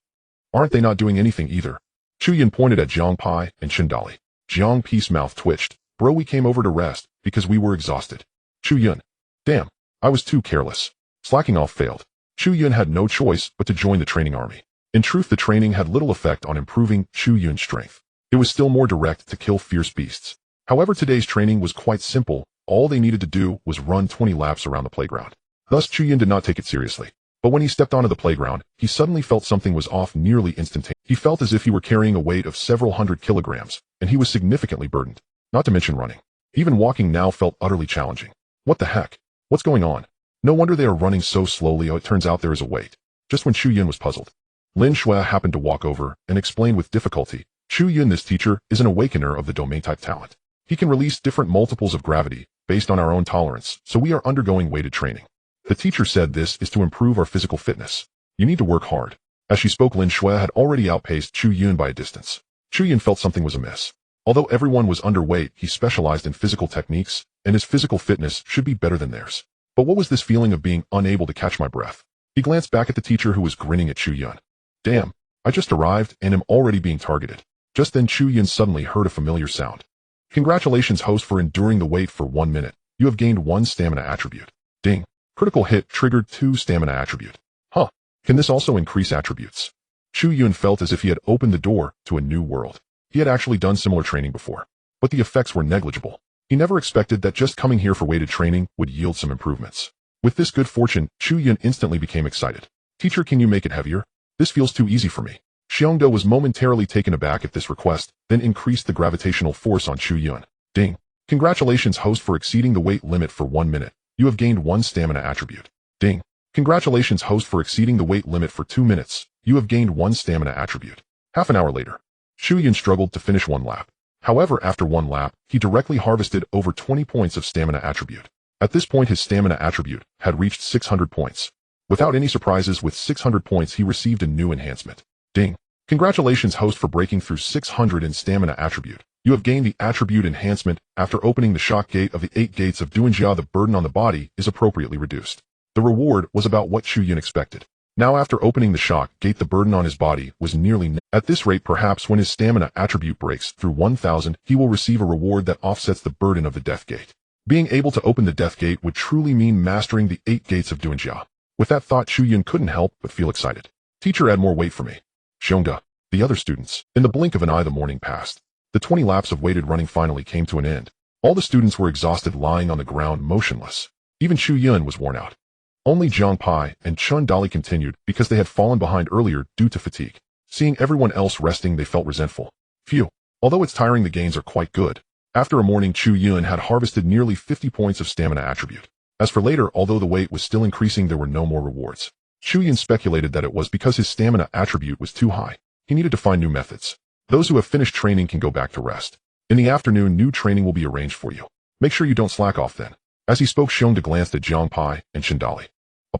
Aren't they not doing anything either? Chu Yun pointed at Jiang Pai and Chun Dali. Jiang Pai's mouth twitched. Bro, we came over to rest because we were exhausted. Chu Yun. Damn, I was too careless. Slacking off failed. Chu Yun had no choice but to join the training army. In truth, the training had little effect on improving Chu Yun's strength. It was still more direct to kill fierce beasts. However, today's training was quite simple. All they needed to do was run 20 laps around the playground. Thus Chu Yun did not take it seriously. But when he stepped onto the playground, he suddenly felt something was off nearly instantaneously. He felt as if he were carrying a weight of several hundred kilograms, and he was significantly burdened. Not to mention running. Even walking now felt utterly challenging. What the heck? What's going on? No wonder they are running so slowly. Oh, it turns out there is a weight. Just when Chu Yun was puzzled, Lin Shui happened to walk over and explain with difficulty. Chu Yun, this teacher, is an awakener of the domain-type talent. He can release different multiples of gravity based on our own tolerance, so we are undergoing weighted training. The teacher said this is to improve our physical fitness. You need to work hard. As she spoke, Lin Shui had already outpaced Chu Yun by a distance. Chu Yun felt something was amiss. Although everyone was underweight, he specialized in physical techniques, and his physical fitness should be better than theirs. But what was this feeling of being unable to catch my breath? He glanced back at the teacher who was grinning at Chu Yun. Damn, I just arrived and am already being targeted. Just then Chu Yun suddenly heard a familiar sound. Congratulations, host, for enduring the wait for 1 minute. You have gained 1 stamina attribute. Ding. Critical hit triggered 2 stamina attribute. Huh. Can this also increase attributes? Chu Yun felt as if he had opened the door to a new world. He had actually done similar training before, but the effects were negligible. He never expected that just coming here for weighted training would yield some improvements. With this good fortune, Chu Yun instantly became excited. Teacher, can you make it heavier? This feels too easy for me. Xiongdo was momentarily taken aback at this request, then increased the gravitational force on Chu Yun. Ding. Congratulations, host, for exceeding the weight limit for 1 minute. You have gained 1 stamina attribute. Ding. Congratulations, host, for exceeding the weight limit for 2 minutes. You have gained 1 stamina attribute. Half an hour later, Chu Yun struggled to finish 1 lap. However, after 1 lap, he directly harvested over 20 points of stamina attribute. At this point, his stamina attribute had reached 600 points. Without any surprises, with 600 points, he received a new enhancement. Ding. Congratulations, host, for breaking through 600 in stamina attribute. You have gained the attribute enhancement after opening the shock gate of the 8 gates of Duanjia. The burden on the body is appropriately reduced. The reward was about what Chu Yun expected. Now after opening the shock gate, the burden on his body was nearly at this rate. Perhaps when his stamina attribute breaks through 1000, he will receive a reward that offsets the burden of the death gate. Being able to open the death gate would truly mean mastering the 8 gates of Duanjia. With that thought, Chu Yun couldn't help but feel excited. Teacher, add more weight for me. Xiongda, the other students. In the blink of an eye, the morning passed. The 20 laps of weighted running finally came to an end. All the students were exhausted, lying on the ground motionless. Even Chu Yun was worn out. Only Zhang Pai and Chun Dali continued because they had fallen behind earlier due to fatigue. Seeing everyone else resting, they felt resentful. Phew. Although it's tiring, the gains are quite good. After a morning, Chu Yun had harvested nearly 50 points of stamina attribute. As for later, although the weight was still increasing, there were no more rewards. Chu Yun speculated that it was because his stamina attribute was too high. He needed to find new methods. Those who have finished training can go back to rest. In the afternoon, new training will be arranged for you. Make sure you don't slack off then. As he spoke, Xiongda glanced at Zhang Pai and Shindali.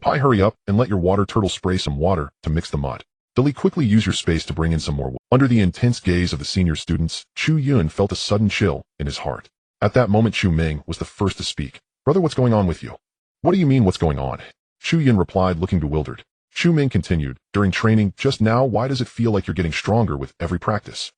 Pai, hurry up and let your water turtle spray some water to mix the mud. Dali, quickly use your space to bring in some more water. Under the intense gaze of the senior students, Chu Yun felt a sudden chill in his heart. At that moment, Chu Ming was the first to speak. Brother, what's going on with you? What do you mean, what's going on? Chu Yun replied, looking bewildered. Chu Ming continued, during training just now, why does it feel like you're getting stronger with every practice?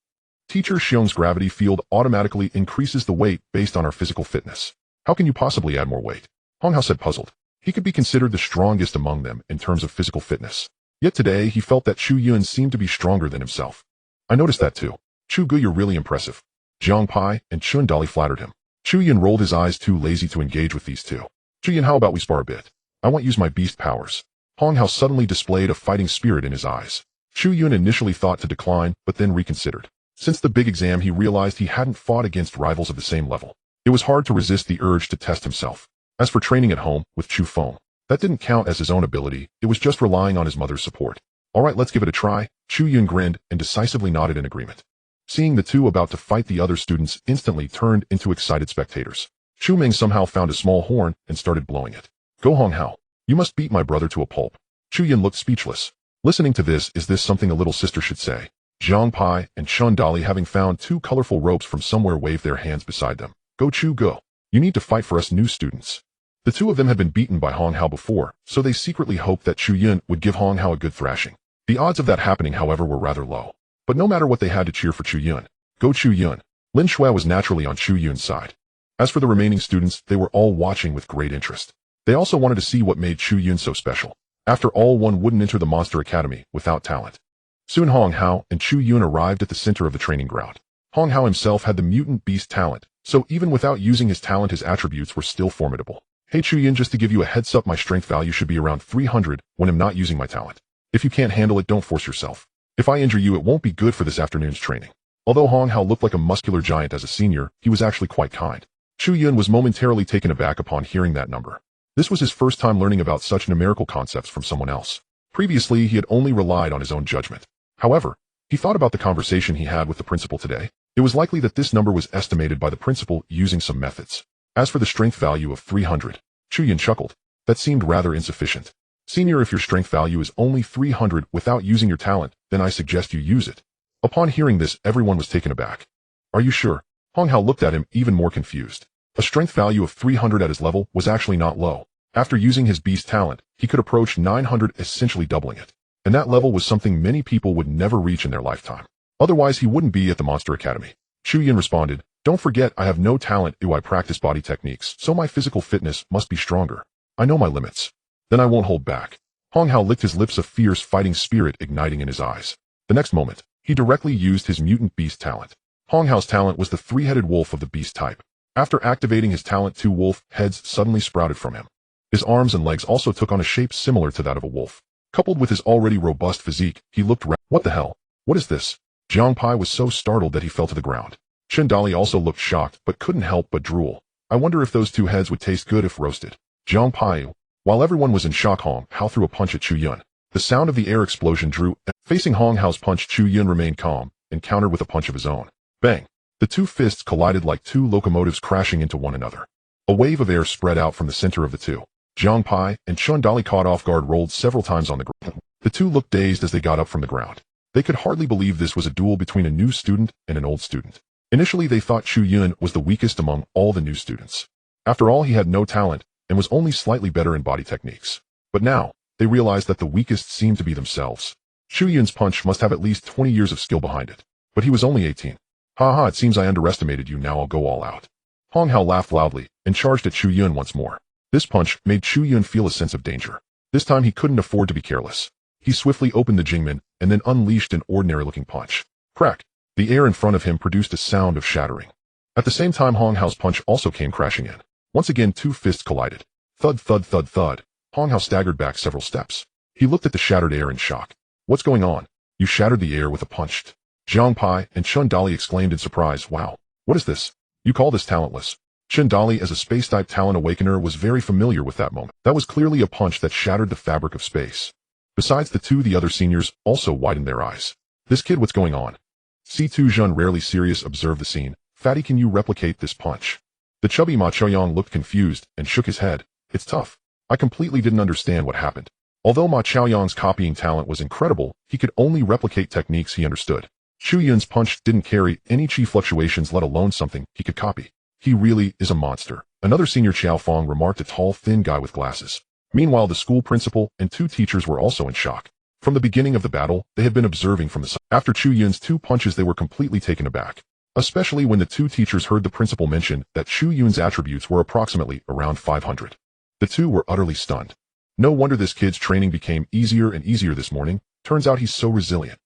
Teacher Xiong's gravity field automatically increases the weight based on our physical fitness. How can you possibly add more weight? Hong Hao said, puzzled. He could be considered the strongest among them in terms of physical fitness. Yet today, he felt that Chu Yun seemed to be stronger than himself. I noticed that too. Chu Gu, you're really impressive. Zhang Pai and Chun Dali flattered him. Chu Yun rolled his eyes, too lazy to engage with these two. Chu Yun, how about we spar a bit? I want to use my beast powers. Hong Hao suddenly displayed a fighting spirit in his eyes. Chu Yun initially thought to decline, but then reconsidered. Since the big exam, he realized he hadn't fought against rivals of the same level. It was hard to resist the urge to test himself. As for training at home with Chu Feng, that didn't count as his own ability, it was just relying on his mother's support. Alright, let's give it a try. Chu Yun grinned and decisively nodded in agreement. Seeing the two about to fight, the other students instantly turned into excited spectators. Chu Ming somehow found a small horn and started blowing it. Go Hong Hao. You must beat my brother to a pulp. Chu Yun looked speechless. Listening to this, is this something a little sister should say? Zhang Pai and Chun Dali, having found 2 colorful ropes from somewhere, waved their hands beside them. Go Chu, go. You need to fight for us new students. The 2 of them had been beaten by Hong Hao before, so they secretly hoped that Chu Yun would give Hong Hao a good thrashing. The odds of that happening, however, were rather low. But no matter what, they had to cheer for Chu Yun. Go Chu Yun. Lin Shui was naturally on Chu Yun's side. As for the remaining students, they were all watching with great interest. They also wanted to see what made Chu Yun so special. After all, one wouldn't enter the Monster Academy without talent. Soon Hong Hao and Chu Yun arrived at the center of the training ground. Hong Hao himself had the mutant beast talent, so even without using his talent, his attributes were still formidable. Hey Chu Yun, just to give you a heads up, my strength value should be around 300 when I'm not using my talent. If you can't handle it, don't force yourself. If I injure you, it won't be good for this afternoon's training. Although Hong Hao looked like a muscular giant as a senior, he was actually quite kind. Chu Yun was momentarily taken aback upon hearing that number. This was his first time learning about such numerical concepts from someone else. Previously, he had only relied on his own judgment. However, he thought about the conversation he had with the principal today. It was likely that this number was estimated by the principal using some methods. As for the strength value of 300, Chu Yun chuckled. That seemed rather insufficient. Senior, if your strength value is only 300 without using your talent, then I suggest you use it. Upon hearing this, everyone was taken aback. Are you sure? Hong Hao looked at him even more confused. A strength value of 300 at his level was actually not low. After using his beast talent, he could approach 900, essentially doubling it. And that level was something many people would never reach in their lifetime. Otherwise, he wouldn't be at the Monster Academy. Chu Yun responded, don't forget, I have no talent. I practice body techniques, so my physical fitness must be stronger. I know my limits. Then I won't hold back. Hong Hao licked his lips, a fierce fighting spirit igniting in his eyes. The next moment, he directly used his mutant beast talent. Hong Hao's talent was the three-headed wolf of the beast type. After activating his talent, 2 wolf heads suddenly sprouted from him. His arms and legs also took on a shape similar to that of a wolf. Coupled with his already robust physique, he looked What the hell? What is this? Jiang Pai was so startled that he fell to the ground. Chen Dali also looked shocked but couldn't help but drool. I wonder if those 2 heads would taste good if roasted. Jiang Pai. While everyone was in shock, Hong Hao threw a punch at Chu Yun. The sound of the air explosion drew. Facing Hong Hao's punch, Chu Yun remained calm and countered with a punch of his own. Bang! The 2 fists collided like 2 locomotives crashing into one another. A wave of air spread out from the center of the 2. Jiang Pai and Chen Dali, caught off guard, rolled several times on the ground. The 2 looked dazed as they got up from the ground. They could hardly believe this was a duel between a new student and an old student. Initially, they thought Chu Yun was the weakest among all the new students. After all, he had no talent and was only slightly better in body techniques. But now, they realized that the weakest seemed to be themselves. Chu Yun's punch must have at least 20 years of skill behind it. But he was only 18. Haha, it seems I underestimated you, now I'll go all out. Hong Hao laughed loudly and charged at Chu Yun once more. This punch made Chu Yun feel a sense of danger. This time he couldn't afford to be careless. He swiftly opened the Jingmen and then unleashed an ordinary-looking punch. Crack! The air in front of him produced a sound of shattering. At the same time, Hong Hao's punch also came crashing in. Once again, 2 fists collided. Thud, thud, thud, thud. Hong Hao staggered back several steps. He looked at the shattered air in shock. What's going on? You shattered the air with a punch. Jiang Pai and Chen Dali exclaimed in surprise. Wow. What is this? You call this talentless? Chen Dali, as a space-type talent awakener, was very familiar with that moment. That was clearly a punch that shattered the fabric of space. Besides the other seniors also widened their eyes. This kid, what's going on? C2 Jun, rarely serious, observed the scene. Fatty, can you replicate this punch? The chubby Ma Chaoyang looked confused and shook his head. It's tough. I completely didn't understand what happened. Although Ma Chaoyang's copying talent was incredible, he could only replicate techniques he understood. Chu Yun's punch didn't carry any chi fluctuations, let alone something he could copy. He really is a monster. Another senior, Qiao Fong, remarked, a tall, thin guy with glasses. Meanwhile, the school principal and 2 teachers were also in shock. From the beginning of the battle, they had been observing from the side. After Chu Yun's 2 punches, they were completely taken aback. Especially when the 2 teachers heard the principal mention that Chu Yun's attributes were approximately around 500. The 2 were utterly stunned. No wonder this kid's training became easier and easier this morning. Turns out he's so resilient.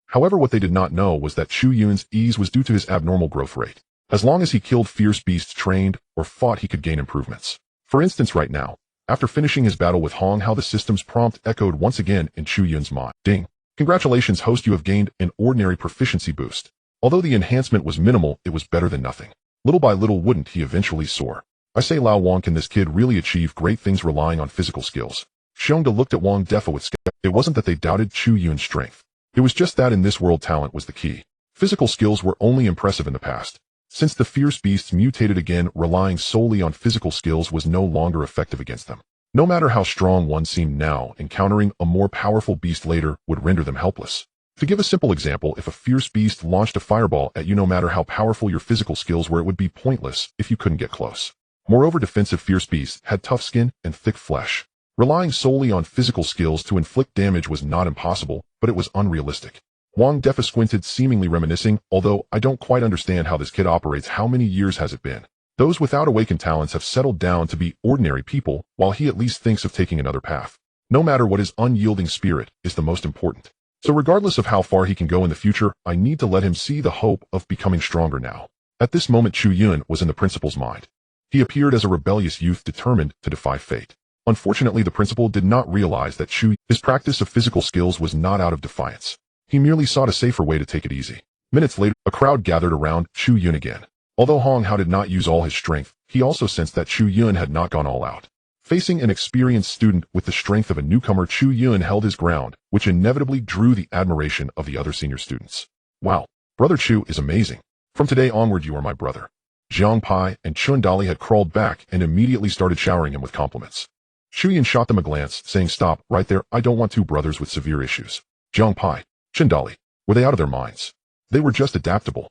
However, what they did not know was that Chu Yun's ease was due to his abnormal growth rate. As long as he killed fierce beasts, trained or fought, he could gain improvements. For instance, right now, after finishing his battle with Hong Hao, the system's prompt echoed once again in Chu Yun's mind. Ding! Congratulations, host, you have gained an ordinary proficiency boost. Although the enhancement was minimal, it was better than nothing. Little by little, wouldn't he eventually soar? I say, Lao Wang, can this kid really achieve great things relying on physical skills? Xiongda looked at Wang Defa with skepticism. It wasn't that they doubted Chu Yun's strength. It was just that in this world, talent was the key. Physical skills were only impressive in the past. Since the fierce beasts mutated again, relying solely on physical skills was no longer effective against them. No matter how strong one seemed now, encountering a more powerful beast later would render them helpless. To give a simple example, if a fierce beast launched a fireball at you, no matter how powerful your physical skills were, it would be pointless if you couldn't get close. Moreover, defensive fierce beasts had tough skin and thick flesh. Relying solely on physical skills to inflict damage was not impossible, but it was unrealistic. Wang Defa squinted, seemingly reminiscing, although I don't quite understand how this kid operates. How many years has it been? Those without awakened talents have settled down to be ordinary people, while he at least thinks of taking another path. No matter what, his unyielding spirit is the most important. So regardless of how far he can go in the future, I need to let him see the hope of becoming stronger now. At this moment, Chu Yun was in the principal's mind. He appeared as a rebellious youth determined to defy fate. Unfortunately, the principal did not realize that his practice of physical skills was not out of defiance. He merely sought a safer way to take it easy. Minutes later, a crowd gathered around Chu Yun again. Although Hong Hao did not use all his strength, he also sensed that Chu Yun had not gone all out. Facing an experienced student with the strength of a newcomer, Chu Yun held his ground, which inevitably drew the admiration of the other senior students. Wow, Brother Chu is amazing. From today onward you are my brother. Jiang Pai and Chun Dali had crawled back and immediately started showering him with compliments. Chu Yun shot them a glance, saying, "Stop, right there, I don't want two brothers with severe issues." Jiang Pai, Chun Dali, were they out of their minds? They were just adaptable.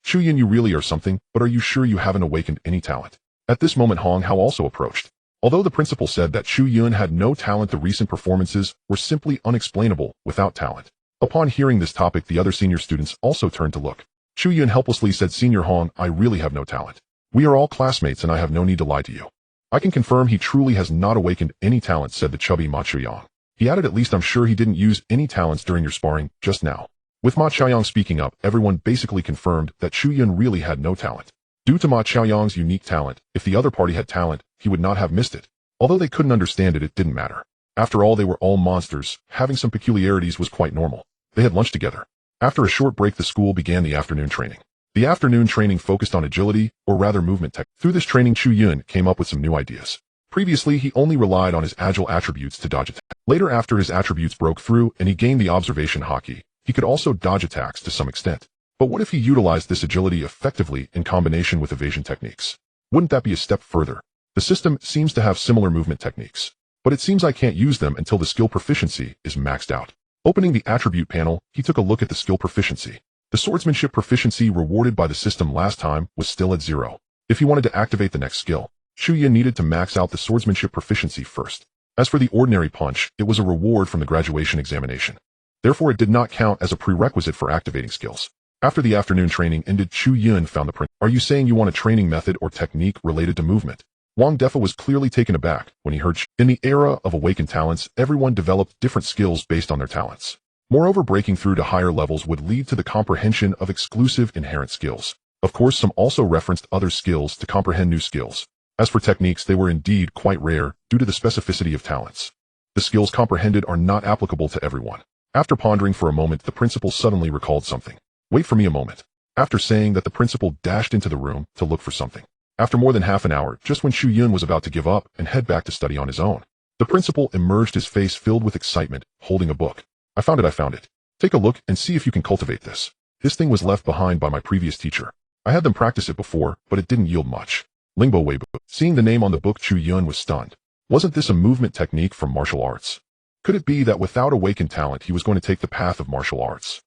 Chu Yun, you really are something, but are you sure you haven't awakened any talent? At this moment Hong Hao also approached. Although the principal said that Chu Yun had no talent, the recent performances were simply unexplainable without talent. Upon hearing this topic, the other senior students also turned to look. Chu Yun helplessly said, "Senior Hong, I really have no talent. We are all classmates and I have no need to lie to you." "I can confirm he truly has not awakened any talent," said the chubby Ma Chaoyang. He added, "At least I'm sure he didn't use any talents during your sparring just now." With Ma Chaoyang speaking up, everyone basically confirmed that Chu Yun really had no talent. Due to Ma Chaoyang's unique talent, if the other party had talent, he would not have missed it. Although they couldn't understand it, it didn't matter. After all, they were all monsters. Having some peculiarities was quite normal. They had lunch together. After a short break, the school began the afternoon training. The afternoon training focused on agility, or rather movement tech. Through this training, Chu Yun came up with some new ideas. Previously, he only relied on his agile attributes to dodge attacks. Later, after his attributes broke through and he gained the observation haki, he could also dodge attacks to some extent. But what if he utilized this agility effectively in combination with evasion techniques? Wouldn't that be a step further? The system seems to have similar movement techniques, but it seems I can't use them until the skill proficiency is maxed out. Opening the attribute panel, he took a look at the skill proficiency. The swordsmanship proficiency rewarded by the system last time was still at 0. If he wanted to activate the next skill, Chu Yun needed to max out the swordsmanship proficiency first. As for the ordinary punch, it was a reward from the graduation examination. Therefore, it did not count as a prerequisite for activating skills. After the afternoon training ended, Chu Yun found the print. "Are you saying you want a training method or technique related to movement?" Wang Defa was clearly taken aback when he heard. In the era of awakened talents, everyone developed different skills based on their talents. Moreover, breaking through to higher levels would lead to the comprehension of exclusive inherent skills. Of course, some also referenced other skills to comprehend new skills. As for techniques, they were indeed quite rare due to the specificity of talents. The skills comprehended are not applicable to everyone. After pondering for a moment, the principal suddenly recalled something. "Wait for me a moment." After saying that, the principal dashed into the room to look for something. After more than half an hour, just when Chu Yun was about to give up and head back to study on his own, the principal emerged, his face filled with excitement, holding a book. I found it. Take a look and see if you can cultivate this. This thing was left behind by my previous teacher. I had them practice it before, but it didn't yield much." Lingbo Weibo. Seeing the name on the book, Chu Yun was stunned. Wasn't this a movement technique from martial arts? Could it be that without awakened talent, he was going to take the path of martial arts?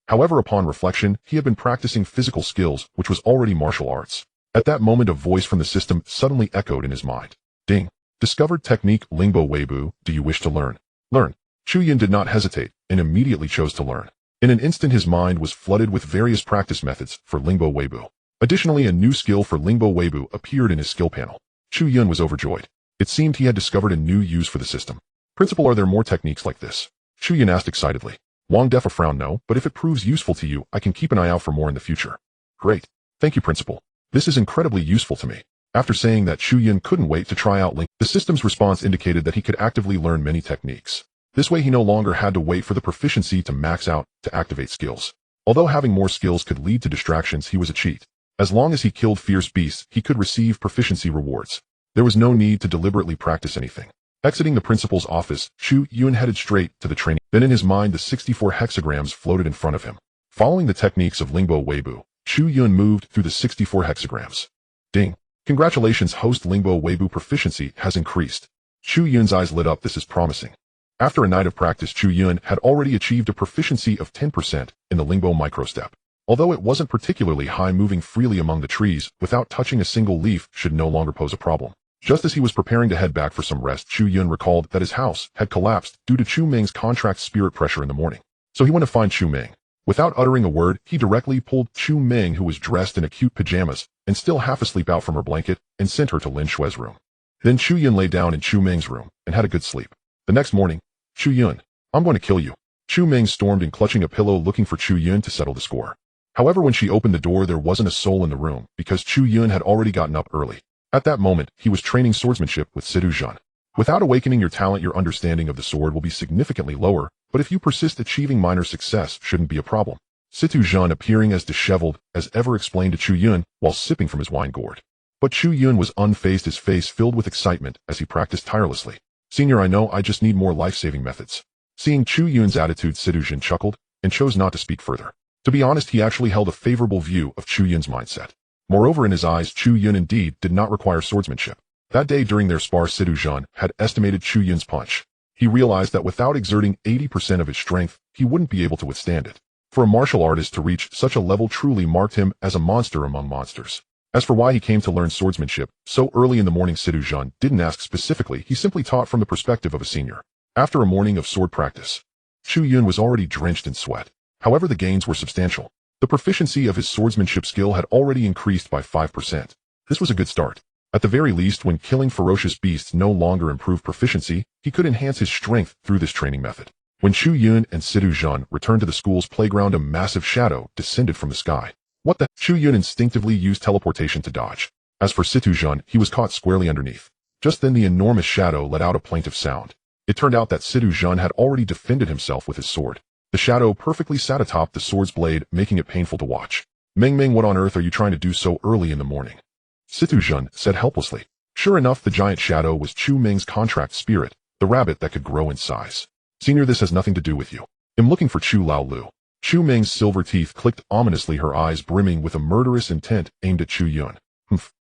However, upon reflection, he had been practicing physical skills, which was already martial arts. At that moment, a voice from the system suddenly echoed in his mind. "Ding. Discovered technique Lingbo Weibo. Do you wish to learn?" Learn. Chu Yun did not hesitate and immediately chose to learn. In an instant, his mind was flooded with various practice methods for Lingbo Weibo. Additionally, a new skill for Lingbo Weibo appeared in his skill panel. Chu Yun was overjoyed. It seemed he had discovered a new use for the system. "Principal, are there more techniques like this?" Chu Yun asked excitedly. Wang Defa frowned. "No, but if it proves useful to you, I can keep an eye out for more in the future." "Great. Thank you, Principal. This is incredibly useful to me." After saying that, Chu Yun couldn't wait to try out Link. The system's response indicated that he could actively learn many techniques. This way, he no longer had to wait for the proficiency to max out to activate skills. Although having more skills could lead to distractions, he was a cheat. As long as he killed fierce beasts, he could receive proficiency rewards. There was no need to deliberately practice anything. Exiting the principal's office, Chu Yun headed straight to the training. Then in his mind, the 64 hexagrams floated in front of him. Following the techniques of Lingbo Weibo, Chu Yun moved through the 64 hexagrams. Ding. Congratulations, host. Lingbo Weibo proficiency has increased. Chu Yun's eyes lit up. This is promising. After a night of practice, Chu Yun had already achieved a proficiency of 10% in the Lingbo microstep. Although it wasn't particularly high, moving freely among the trees without touching a single leaf should no longer pose a problem. Just as he was preparing to head back for some rest, Chu Yun recalled that his house had collapsed due to Chu Meng's contract spirit pressure in the morning. So he went to find Chu Meng. Without uttering a word, he directly pulled Chu Meng, who was dressed in cute pajamas and still half asleep, out from her blanket and sent her to Lin Shui's room. Then Chu Yun lay down in Chu Meng's room and had a good sleep. The next morning, "Chu Yun, I'm going to kill you." Chu Meng stormed in, clutching a pillow, looking for Chu Yun to settle the score. However, when she opened the door, there wasn't a soul in the room because Chu Yun had already gotten up early. At that moment, he was training swordsmanship with Chu Yun. Without awakening your talent, your understanding of the sword will be significantly lower, but if you persist, achieving minor success shouldn't be a problem. Chu Yun, appearing as disheveled as ever, explained to Chu Yun while sipping from his wine gourd. But Chu Yun was unfazed, his face filled with excitement as he practiced tirelessly. Senior, I know, I just need more life-saving methods. Seeing Chu Yun's attitude, Chu Yun chuckled and chose not to speak further. To be honest, he actually held a favorable view of Chu Yun's mindset. Moreover, in his eyes, Chu Yun indeed did not require swordsmanship. That day during their spar, Chu Yun had estimated Chu Yun's punch. He realized that without exerting 80% of his strength, he wouldn't be able to withstand it. For a martial artist to reach such a level truly marked him as a monster among monsters. As for why he came to learn swordsmanship so early in the morning, Chu Yun didn't ask specifically, he simply taught from the perspective of a senior. After a morning of sword practice, Chu Yun was already drenched in sweat. However, the gains were substantial. The proficiency of his swordsmanship skill had already increased by 5%. This was a good start. At the very least, when killing ferocious beasts no longer improved proficiency, he could enhance his strength through this training method. When Chu Yun and Chu Yun returned to the school's playground, a massive shadow descended from the sky. What the? Chu Yun instinctively used teleportation to dodge. As for Chu Yun, he was caught squarely underneath. Just then the enormous shadow let out a plaintive sound. It turned out that Chu Yun had already defended himself with his sword. The shadow perfectly sat atop the sword's blade, making it painful to watch. Meng, what on earth are you trying to do so early in the morning? Chu Yun said helplessly. Sure enough, the giant shadow was Chu Meng's contract spirit, the rabbit that could grow in size. Senior, this has nothing to do with you. I'm looking for Chu Lao Lu. Chu Meng's silver teeth clicked ominously, her eyes brimming with a murderous intent aimed at Chu Yun.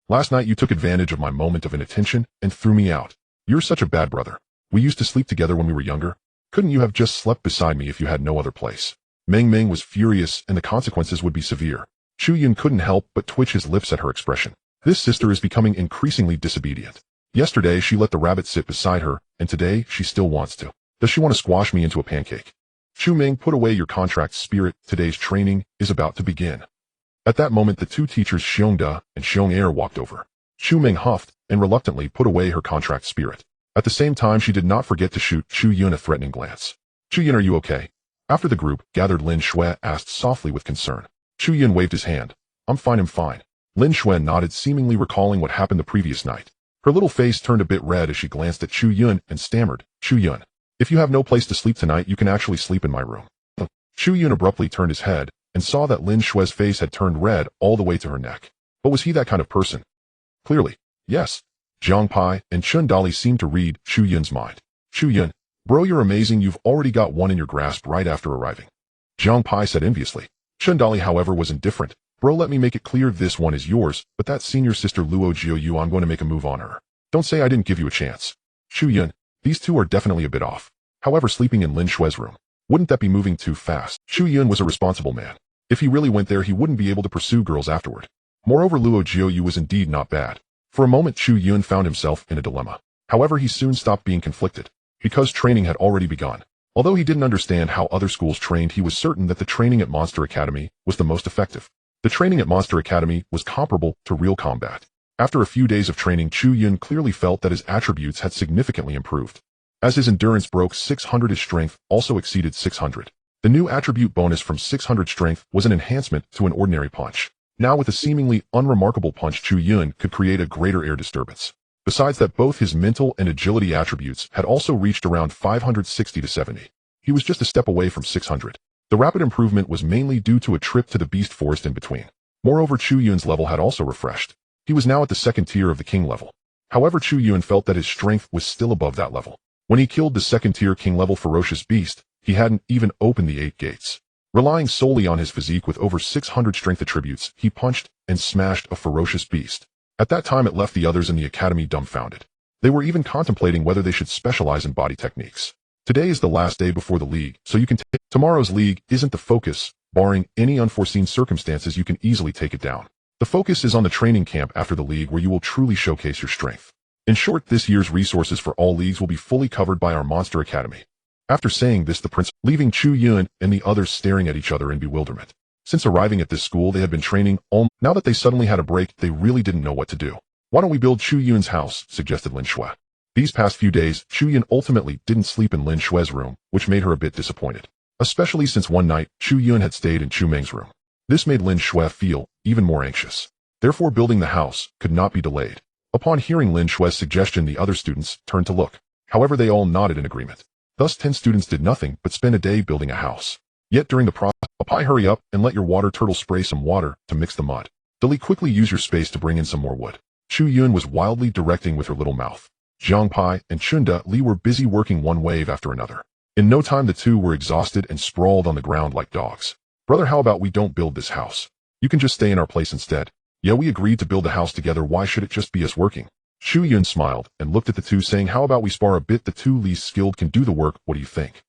Last night you took advantage of my moment of inattention and threw me out. You're such a bad brother. We used to sleep together when we were younger. Couldn't you have just slept beside me if you had no other place? Meng was furious, and the consequences would be severe. Chu Yun couldn't help but twitch his lips at her expression. This sister is becoming increasingly disobedient. Yesterday she let the rabbit sit beside her, and today she still wants to. Does she want to squash me into a pancake? Chu Meng, put away your contract spirit. Today's training is about to begin. At that moment, the two teachers Xiongda and Xiong walked over. Chu Meng huffed and reluctantly put away her contract spirit. At the same time, she did not forget to shoot Chu Yun a threatening glance. Chu Yun, are you okay? After the group gathered, Lin Shui asked softly with concern. Chu Yun waved his hand. I'm fine. Lin Shui nodded, seemingly recalling what happened the previous night. Her little face turned a bit red as she glanced at Chu Yun and stammered, Chu Yun, if you have no place to sleep tonight, you can actually sleep in my room. Chu Yun abruptly turned his head and saw that Lin Shui's face had turned red all the way to her neck. But was he that kind of person? Clearly, yes. Jiang Pai and Chun Dali seemed to read Chu Yun's mind. Chu Yun, bro, you're amazing. You've already got one in your grasp right after arriving. Jiang Pai said enviously. Chun Dali, however, was indifferent. Bro, let me make it clear, this one is yours, but that senior sister Luo Jiu, I'm going to make a move on her. Don't say I didn't give you a chance. Chu Yun, these two are definitely a bit off. However, sleeping in Lin Shui's room, wouldn't that be moving too fast? Chu Yun was a responsible man. If he really went there, he wouldn't be able to pursue girls afterward. Moreover, Luo Jiu was indeed not bad. For a moment, Chu Yun found himself in a dilemma. However, he soon stopped being conflicted, because training had already begun. Although he didn't understand how other schools trained, he was certain that the training at Monster Academy was the most effective. The training at Monster Academy was comparable to real combat. After a few days of training, Chu Yun clearly felt that his attributes had significantly improved. As his endurance broke 600, his strength also exceeded 600. The new attribute bonus from 600 strength was an enhancement to an ordinary punch. Now with a seemingly unremarkable punch, Chu Yun could create a greater air disturbance. Besides that, both his mental and agility attributes had also reached around 560 to 70. He was just a step away from 600. The rapid improvement was mainly due to a trip to the beast forest in between. Moreover, Chu Yun's level had also refreshed. He was now at the second tier of the king level. However, Chu Yun felt that his strength was still above that level. When he killed the second tier king level ferocious beast, he hadn't even opened the 8 gates. Relying solely on his physique with over 600 strength attributes, he punched and smashed a ferocious beast. At that time, it left the others in the academy dumbfounded. They were even contemplating whether they should specialize in body techniques. Today is the last day before the league, so you can take tomorrow's league isn't the focus. Barring any unforeseen circumstances, you can easily take it down. The focus is on the training camp after the league, where you will truly showcase your strength. In short, this year's resources for all leagues will be fully covered by our Monster Academy. After saying this, the prince, leaving Chu Yun and the others staring at each other in bewilderment. Since arriving at this school, they had been training all. Now that they suddenly had a break, they really didn't know what to do. Why don't we build Chu Yun's house, suggested Lin Shui. These past few days, Chu Yun ultimately didn't sleep in Lin Shui's room, which made her a bit disappointed. Especially since one night, Chu Yun had stayed in Chu Meng's room. This made Lin Shui feel even more anxious. Therefore, building the house could not be delayed. Upon hearing Lin Shue's suggestion, the other students turned to look. However, they all nodded in agreement. Thus 10 students did nothing but spend a day building a house. Yet during the process, Pai, hurry up and let your water turtle spray some water to mix the mud. Dali, quickly use your space to bring in some more wood. Chu Yun was wildly directing with her little mouth. Zhang Pai and Chunda Li were busy working one wave after another. In no time the two were exhausted and sprawled on the ground like dogs. Brother, how about we don't build this house? You can just stay in our place instead. Yeah, we agreed to build the house together, why should it just be us working? Chu Yun smiled and looked at the two, saying, how about we spar a bit? The two least skilled can do the work, what do you think?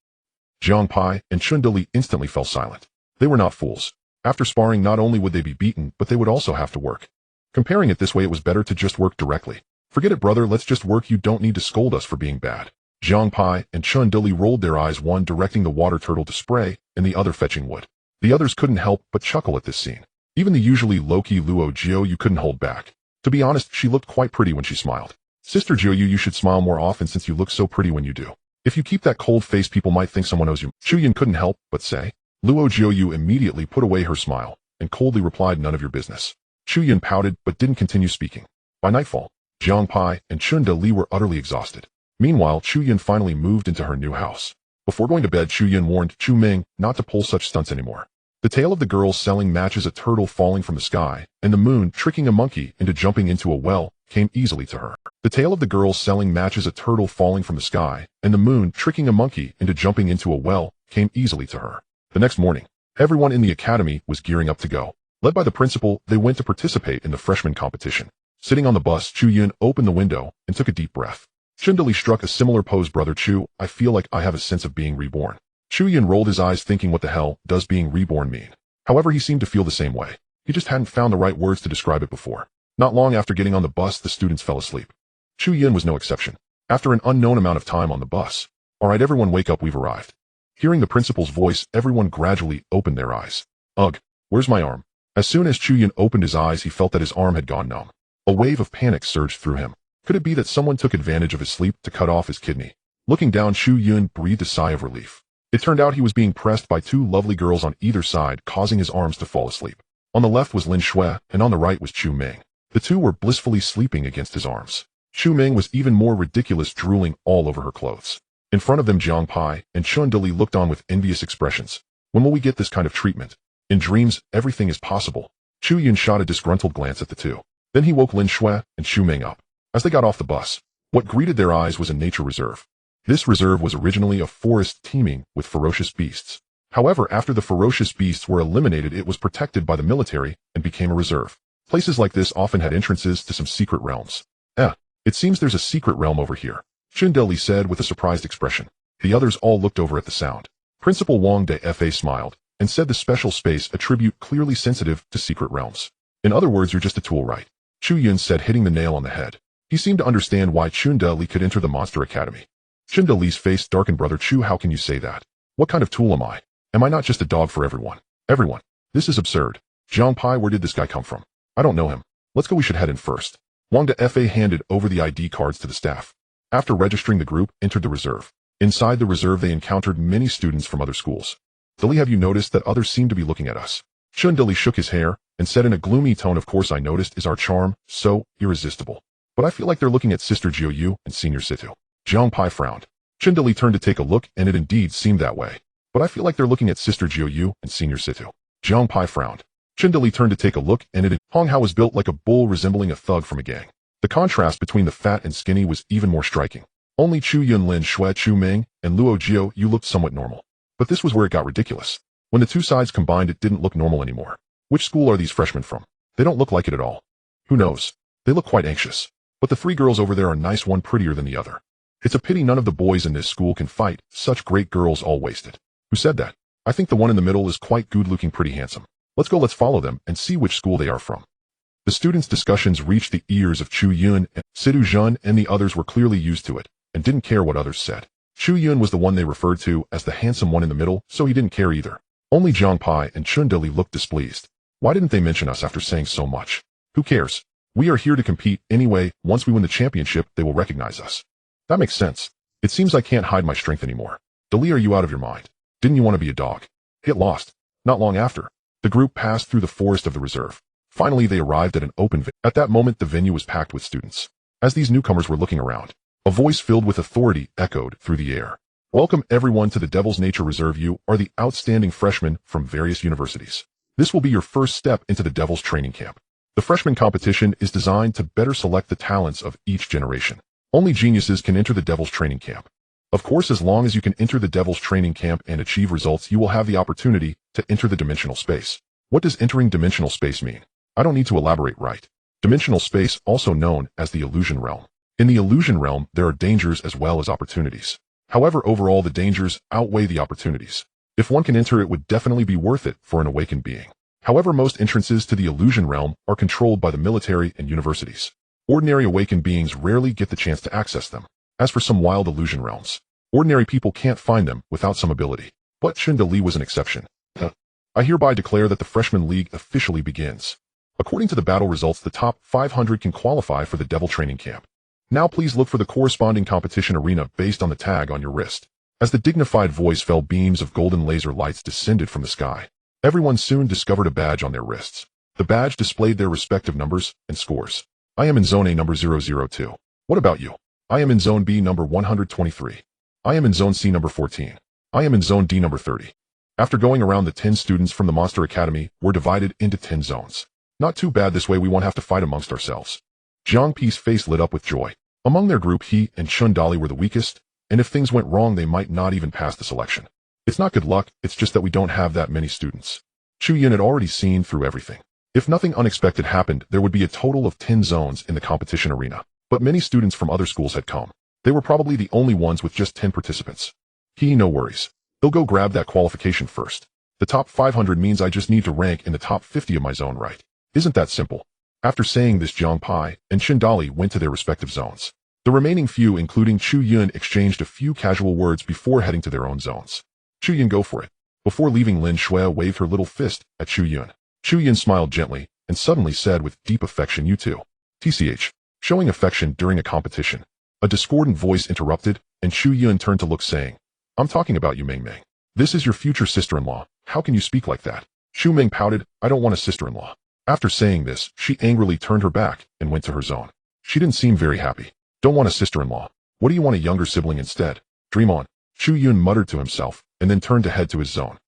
Zhang Pai and Chunda Li instantly fell silent. They were not fools. After sparring, not only would they be beaten, but they would also have to work. Comparing it this way, it was better to just work directly. Forget it, brother, let's just work, you don't need to scold us for being bad. Zhang Pai and Chunda Li rolled their eyes, one directing the water turtle to spray, and the other fetching wood. The others couldn't help but chuckle at this scene. Even the usually low-key Luo Jiu couldn't hold back. To be honest, she looked quite pretty when she smiled. Sister Jiu, you should smile more often since you look so pretty when you do. If you keep that cold face, people might think someone owes you. Chu Yun couldn't help but say. Luo Jiu immediately put away her smile and coldly replied, none of your business. Chu Yun pouted but didn't continue speaking. By nightfall, Zhang Pai and Chunda Li were utterly exhausted. Meanwhile, Chu Yun finally moved into her new house. Before going to bed, Chu Yun warned Chu Ming not to pull such stunts anymore. The tale of the girls selling matches, a turtle falling from the sky, and the moon tricking a monkey into jumping into a well came easily to her. The tale of the girls selling matches, a turtle falling from the sky, and the moon tricking a monkey into jumping into a well came easily to her. The next morning, everyone in the academy was gearing up to go. Led by the principal, they went to participate in the freshman competition. Sitting on the bus, Chu Yun opened the window and took a deep breath. Chunda Li struck a similar pose. Brother Chu, I feel like I have a sense of being reborn. Chu Yun rolled his eyes, thinking, what the hell does being reborn mean? However, he seemed to feel the same way. He just hadn't found the right words to describe it before. Not long after getting on the bus, the students fell asleep. Chu Yun was no exception. After an unknown amount of time on the bus. All right, everyone wake up, we've arrived. Hearing the principal's voice, everyone gradually opened their eyes. Ugh, where's my arm? As soon as Chu Yun opened his eyes, he felt that his arm had gone numb. A wave of panic surged through him. Could it be that someone took advantage of his sleep to cut off his kidney? Looking down, Chu Yun breathed a sigh of relief. It turned out he was being pressed by two lovely girls on either side, causing his arms to fall asleep. On the left was Lin Shui, and on the right was Chu Ming. The two were blissfully sleeping against his arms. Chu Ming was even more ridiculous, drooling all over her clothes. In front of them, Zhang Pai and Chunda Li looked on with envious expressions. When will we get this kind of treatment? In dreams, everything is possible. Chu Yun shot a disgruntled glance at the two. Then he woke Lin Shui and Chu Ming up. As they got off the bus, what greeted their eyes was a nature reserve. This reserve was originally a forest teeming with ferocious beasts. However, after the ferocious beasts were eliminated, it was protected by the military and became a reserve. Places like this often had entrances to some secret realms. It seems there's a secret realm over here, Chunda Li said with a surprised expression. The others all looked over at the sound. Principal Wang De Fa smiled and said, the special space attribute clearly sensitive to secret realms. In other words, you're just a tool, right? Chu Yun said, hitting the nail on the head. He seemed to understand why Chunda Li could enter the Monster Academy. Chunda Li's face darkened. Brother Chu, how can you say that? What kind of tool am I? Am I not just a dog for everyone? Everyone. This is absurd. Zhang Pai, where did this guy come from? I don't know him. Let's go, we should head in first. Wang De Fa handed over the ID cards to the staff. After registering, the group entered the reserve. Inside the reserve, they encountered many students from other schools. Dali, have you noticed that others seem to be looking at us? Chunda Li shook his hair and said in a gloomy tone, of course I noticed, is our charm so irresistible? But I feel like they're looking at Sister Jiu Yu and Senior Situ. Zhang Pai frowned. Chunda Li turned to take a look, and it indeed seemed that way. But I feel like they're looking at Sister Jiu Yu and Senior Situ. Zhang Pai frowned. Chunda Li turned to take a look, and Hong Hao was built like a bull, resembling a thug from a gang. The contrast between the fat and skinny was even more striking. Only Chu Yun, Lin Shui, Chu Ming, and Luo Jiu Yu looked somewhat normal. But this was where it got ridiculous. When the two sides combined, it didn't look normal anymore. Which school are these freshmen from? They don't look like it at all. Who knows? They look quite anxious. But the three girls over there are nice, one prettier than the other. It's a pity none of the boys in this school can fight, such great girls, all wasted. Who said that? I think the one in the middle is quite good-looking, pretty handsome. Let's go, let's follow them and see which school they are from. The students' discussions reached the ears of Chu Yun, and Sidu Zhen and the others were clearly used to it, and didn't care what others said. Chu Yun was the one they referred to as the handsome one in the middle, so he didn't care either. Only Zhang Pai and Chunda Li looked displeased. Why didn't they mention us after saying so much? Who cares? We are here to compete anyway. Once we win the championship, they will recognize us. That makes sense. It seems I can't hide my strength anymore. Dali, are you out of your mind? Didn't you want to be a dog? Get lost. Not long after, the group passed through the forest of the reserve. Finally, they arrived at an open venue. At that moment, the venue was packed with students. As these newcomers were looking around, a voice filled with authority echoed through the air. Welcome everyone to the Devil's Nature Reserve. You are the outstanding freshmen from various universities. This will be your first step into the Devil's training camp. The freshman competition is designed to better select the talents of each generation. Only geniuses can enter the Devil's training camp. Of course, as long as you can enter the Devil's training camp and achieve results, you will have the opportunity to enter the dimensional space. What does entering dimensional space mean? I don't need to elaborate, right? Dimensional space, also known as the illusion realm. In the illusion realm, there are dangers as well as opportunities. However, overall, the dangers outweigh the opportunities. If one can enter, it would definitely be worth it for an awakened being. However, most entrances to the illusion realm are controlled by the military and universities. Ordinary awakened beings rarely get the chance to access them. As for some wild illusion realms, ordinary people can't find them without some ability. But Chundali was an exception. I hereby declare that the Freshman League officially begins. According to the battle results, the top 500 can qualify for the Devil Training Camp. Now please look for the corresponding competition arena based on the tag on your wrist. As the dignified voice fell, beams of golden laser lights descended from the sky. Everyone soon discovered a badge on their wrists. The badge displayed their respective numbers and scores. I am in Zone A number 002. What about you? I am in Zone B number 123. I am in Zone C number 14. I am in Zone D number 30. After going around, the 10 students from the Monster Academy were divided into 10 zones. Not too bad, this way we won't have to fight amongst ourselves. Jiang Pi's face lit up with joy. Among their group, he and Chundali were the weakest, and if things went wrong, they might not even pass the selection. It's not good luck, it's just that we don't have that many students. Chu Yun had already seen through everything. If nothing unexpected happened, there would be a total of 10 zones in the competition arena. But many students from other schools had come. They were probably the only ones with just 10 participants. No worries. They'll go grab that qualification first. The top 500 means I just need to rank in the top 50 of my zone, right? Isn't that simple? After saying this, Jiang Pi and Chundali went to their respective zones. The remaining few, including Chu Yun, exchanged a few casual words before heading to their own zones. Chu Yun, go for it. Before leaving, Lin Shui waved her little fist at Chu Yun. Chu Yun smiled gently and suddenly said with deep affection, you too. TCH. Showing affection during a competition. A discordant voice interrupted, and Chu Yun turned to look, saying, I'm talking about you, Meng Meng. This is your future sister-in-law. How can you speak like that? Chu Meng pouted, I don't want a sister-in-law. After saying this, she angrily turned her back and went to her zone. She didn't seem very happy. Don't want a sister-in-law. What do you want, a younger sibling instead? Dream on. Chu Yun muttered to himself and then turned to head to his zone.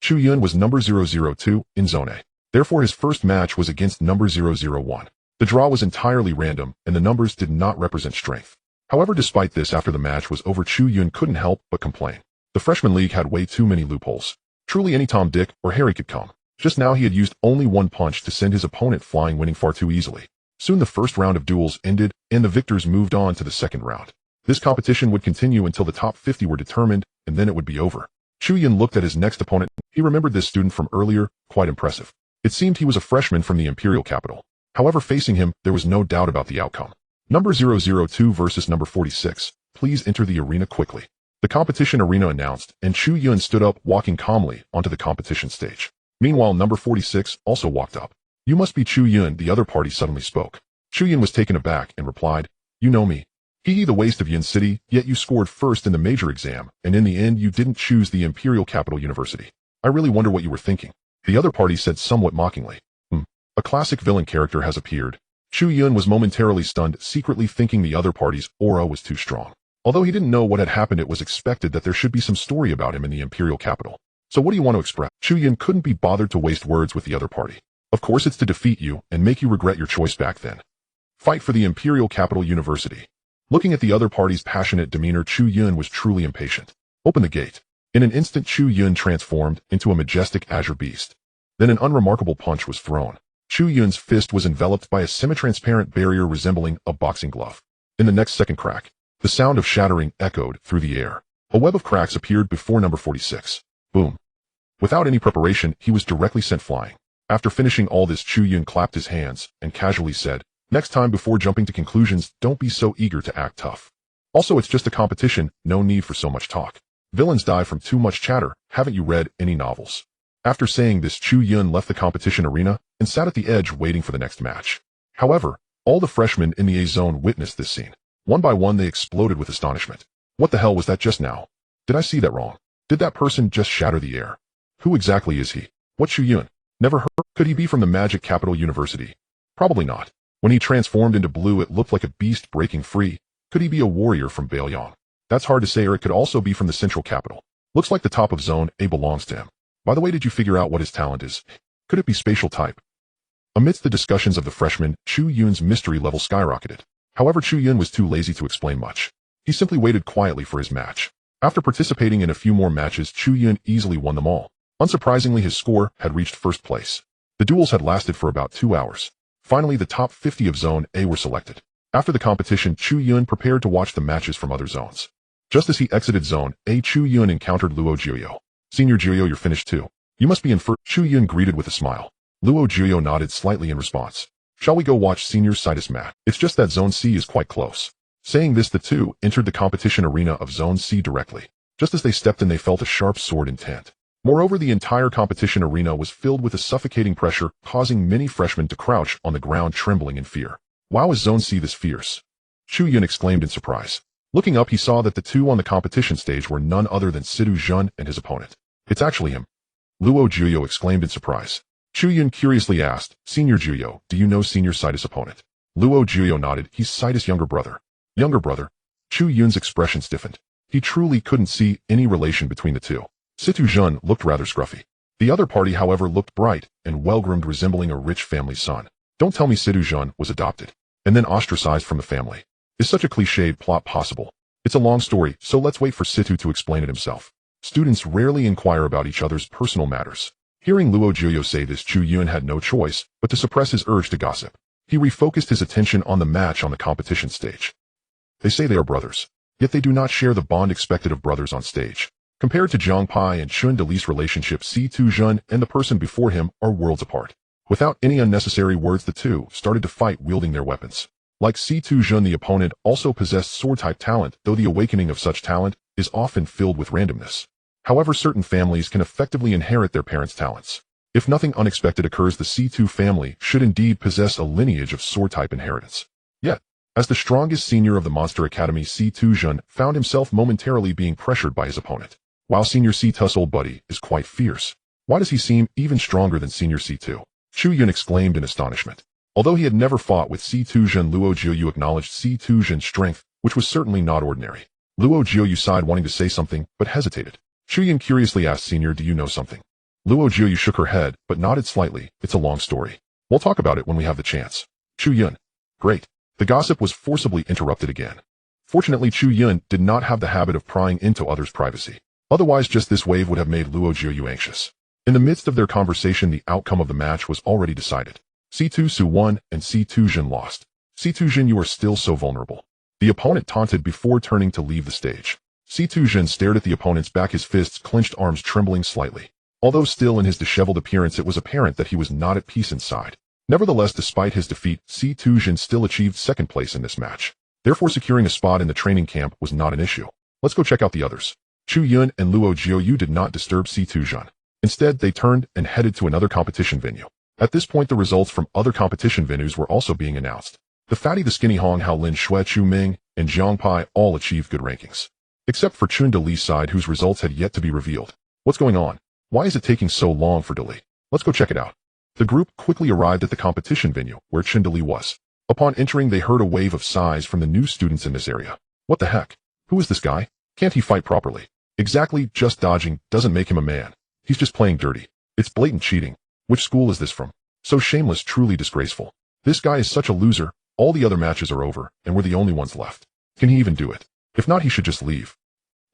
Chu Yun was number 002 in Zone A. Therefore, his first match was against number 001. The draw was entirely random and the numbers did not represent strength. However, despite this, after the match was over, Chu Yun couldn't help but complain. The Freshman League had way too many loopholes. Truly, any Tom, Dick, or Harry could come. Just now he had used only one punch to send his opponent flying, winning far too easily. Soon the first round of duels ended, and the victors moved on to the second round. This competition would continue until the top 50 were determined, and then it would be over. Chu Yun looked at his next opponent. He remembered this student from earlier, quite impressive. It seemed he was a freshman from the Imperial capital. However, facing him, there was no doubt about the outcome. Number 002 versus number 46. Please enter the arena quickly. The competition arena announced, and Chu Yun stood up, walking calmly onto the competition stage. Meanwhile, number 46 also walked up. You must be Chu Yun, the other party suddenly spoke. Chu Yun was taken aback and replied, you know me. The waste of Yin City, yet you scored first in the major exam, and in the end you didn't choose the Imperial Capital University. I really wonder what you were thinking. The other party said somewhat mockingly. A classic villain character has appeared. Chu Yun was momentarily stunned, secretly thinking the other party's aura was too strong. Although he didn't know what had happened, it was expected that there should be some story about him in the Imperial capital. So what do you want to express? Chu Yun couldn't be bothered to waste words with the other party. Of course it's to defeat you and make you regret your choice back then. Fight for the Imperial Capital University. Looking at the other party's passionate demeanor, Chu Yun was truly impatient. Open the gate. In an instant, Chu Yun transformed into a majestic Azure Beast. Then an unremarkable punch was thrown. Chu Yun's fist was enveloped by a semi-transparent barrier resembling a boxing glove. In the next second, crack. The sound of shattering echoed through the air. A web of cracks appeared before number 46. Boom. Without any preparation, he was directly sent flying. After finishing all this, Chu Yun clapped his hands and casually said, next time, before jumping to conclusions, don't be so eager to act tough. Also, it's just a competition, no need for so much talk. Villains die from too much chatter. Haven't you read any novels? After saying this, Chu Yun left the competition arena and sat at the edge waiting for the next match. However, all the freshmen in the A zone witnessed this scene. One by one, they exploded with astonishment. What the hell was that just now? Did I see that wrong? Did that person just shatter the air? Who exactly is he? What Chu Yun? Never heard. Could he be from the Magic Capital University? Probably not. When he transformed into blue, it looked like a beast breaking free. Could he be a warrior from Baelyang? That's hard to say, or it could also be from the Central Capital. Looks like the top of Zone A belongs to him. By the way, did you figure out what his talent is? Could it be spatial type? Amidst the discussions of the freshmen, Chu Yun's mystery level skyrocketed. However, Chu Yun was too lazy to explain much. He simply waited quietly for his match. After participating in a few more matches, Chu Yun easily won them all. Unsurprisingly, his score had reached first place. The duels had lasted for about 2 hours. Finally, the top 50 of Zone A were selected. After the competition, Chu Yun prepared to watch the matches from other zones. Just as he exited Zone A, Chu Yun encountered Luo Jiuyo. Senior Jiuyo, you're finished too. You must be in first. Chu Yun greeted with a smile. Luo Jiuyo nodded slightly in response. Shall we go watch Senior Citus match? It's just that Zone C is quite close. Saying this, the two entered the competition arena of Zone C directly. Just as they stepped in, they felt a sharp sword intent. Moreover, the entire competition arena was filled with a suffocating pressure, causing many freshmen to crouch on the ground trembling in fear. Wow, is Zone C this fierce? Chu Yun exclaimed in surprise. Looking up, he saw that the two on the competition stage were none other than Sidu Zhun and his opponent. It's actually him. Luo Jiuyo exclaimed in surprise. Chu Yun curiously asked, Senior Jiuyo, do you know Senior Citus' opponent? Luo Jiuyo nodded. He's Citus' younger brother. Younger brother? Chu Yun's expression stiffened. He truly couldn't see any relation between the two. Situ Zhun looked rather scruffy. The other party, however, looked bright and well-groomed, resembling a rich family son. Don't tell me Situ Zhun was adopted and then ostracized from the family. Is such a cliched plot possible? It's a long story, so let's wait for Situ to explain it himself. Students rarely inquire about each other's personal matters. Hearing Luo Jiuyo say this, Chu Yun had no choice but to suppress his urge to gossip. He refocused his attention on the match on the competition stage. They say they are brothers, yet they do not share the bond expected of brothers on stage. Compared to Zhang Pai and Chun Deli's relationship, Situ Zhun and the person before him are worlds apart. Without any unnecessary words, the two started to fight wielding their weapons. Like Situ Zhun, the opponent also possessed sword-type talent, though the awakening of such talent is often filled with randomness. However, certain families can effectively inherit their parents' talents. If nothing unexpected occurs, the Situ family should indeed possess a lineage of sword-type inheritance. Yet, as the strongest senior of the Monster Academy, Situ Zhun found himself momentarily being pressured by his opponent. While Senior C's old buddy is quite fierce, why does he seem even stronger than Senior C2? Chu Yun exclaimed in astonishment. Although he had never fought with Situ Zhun, Luo Jiuyo acknowledged Situ Zhun's strength, which was certainly not ordinary. Luo Jiuyo sighed, wanting to say something, but hesitated. Chu Yun curiously asked, Senior, do you know something? Luo Jiuyo shook her head, but nodded slightly. It's a long story. We'll talk about it when we have the chance. Chu Yun. Great. The gossip was forcibly interrupted again. Fortunately, Chu Yun did not have the habit of prying into others' privacy. Otherwise, just this wave would have made Luo Jiuyo anxious. In the midst of their conversation, the outcome of the match was already decided. Situ Su won and Situ Zhun lost. Situ Zhun, you are still so vulnerable. The opponent taunted before turning to leave the stage. Situ Zhun stared at the opponent's back, his fists clenched, arms trembling slightly. Although still in his disheveled appearance, it was apparent that he was not at peace inside. Nevertheless, despite his defeat, Situ Zhun still achieved second place in this match. Therefore, securing a spot in the training camp was not an issue. Let's go check out the others. Chu Yun and Luo Jiuyo did not disturb Situ Zhun. Instead, they turned and headed to another competition venue. At this point, the results from other competition venues were also being announced. The Fatty, the Skinny, Hong Hao Lin, Shui Chu Ming, and Zhang Pai all achieved good rankings. Except for Chun Deli's side, whose results had yet to be revealed. What's going on? Why is it taking so long for Deli? Let's go check it out. The group quickly arrived at the competition venue, where Chun Deli was. Upon entering, they heard a wave of sighs from the new students in this area. What the heck? Who is this guy? Can't he fight properly? Exactly, just dodging doesn't make him a man. He's just playing dirty. It's blatant cheating. Which school is this from? So shameless, truly disgraceful. This guy is such a loser. All the other matches are over, and we're the only ones left. Can he even do it? If not, he should just leave.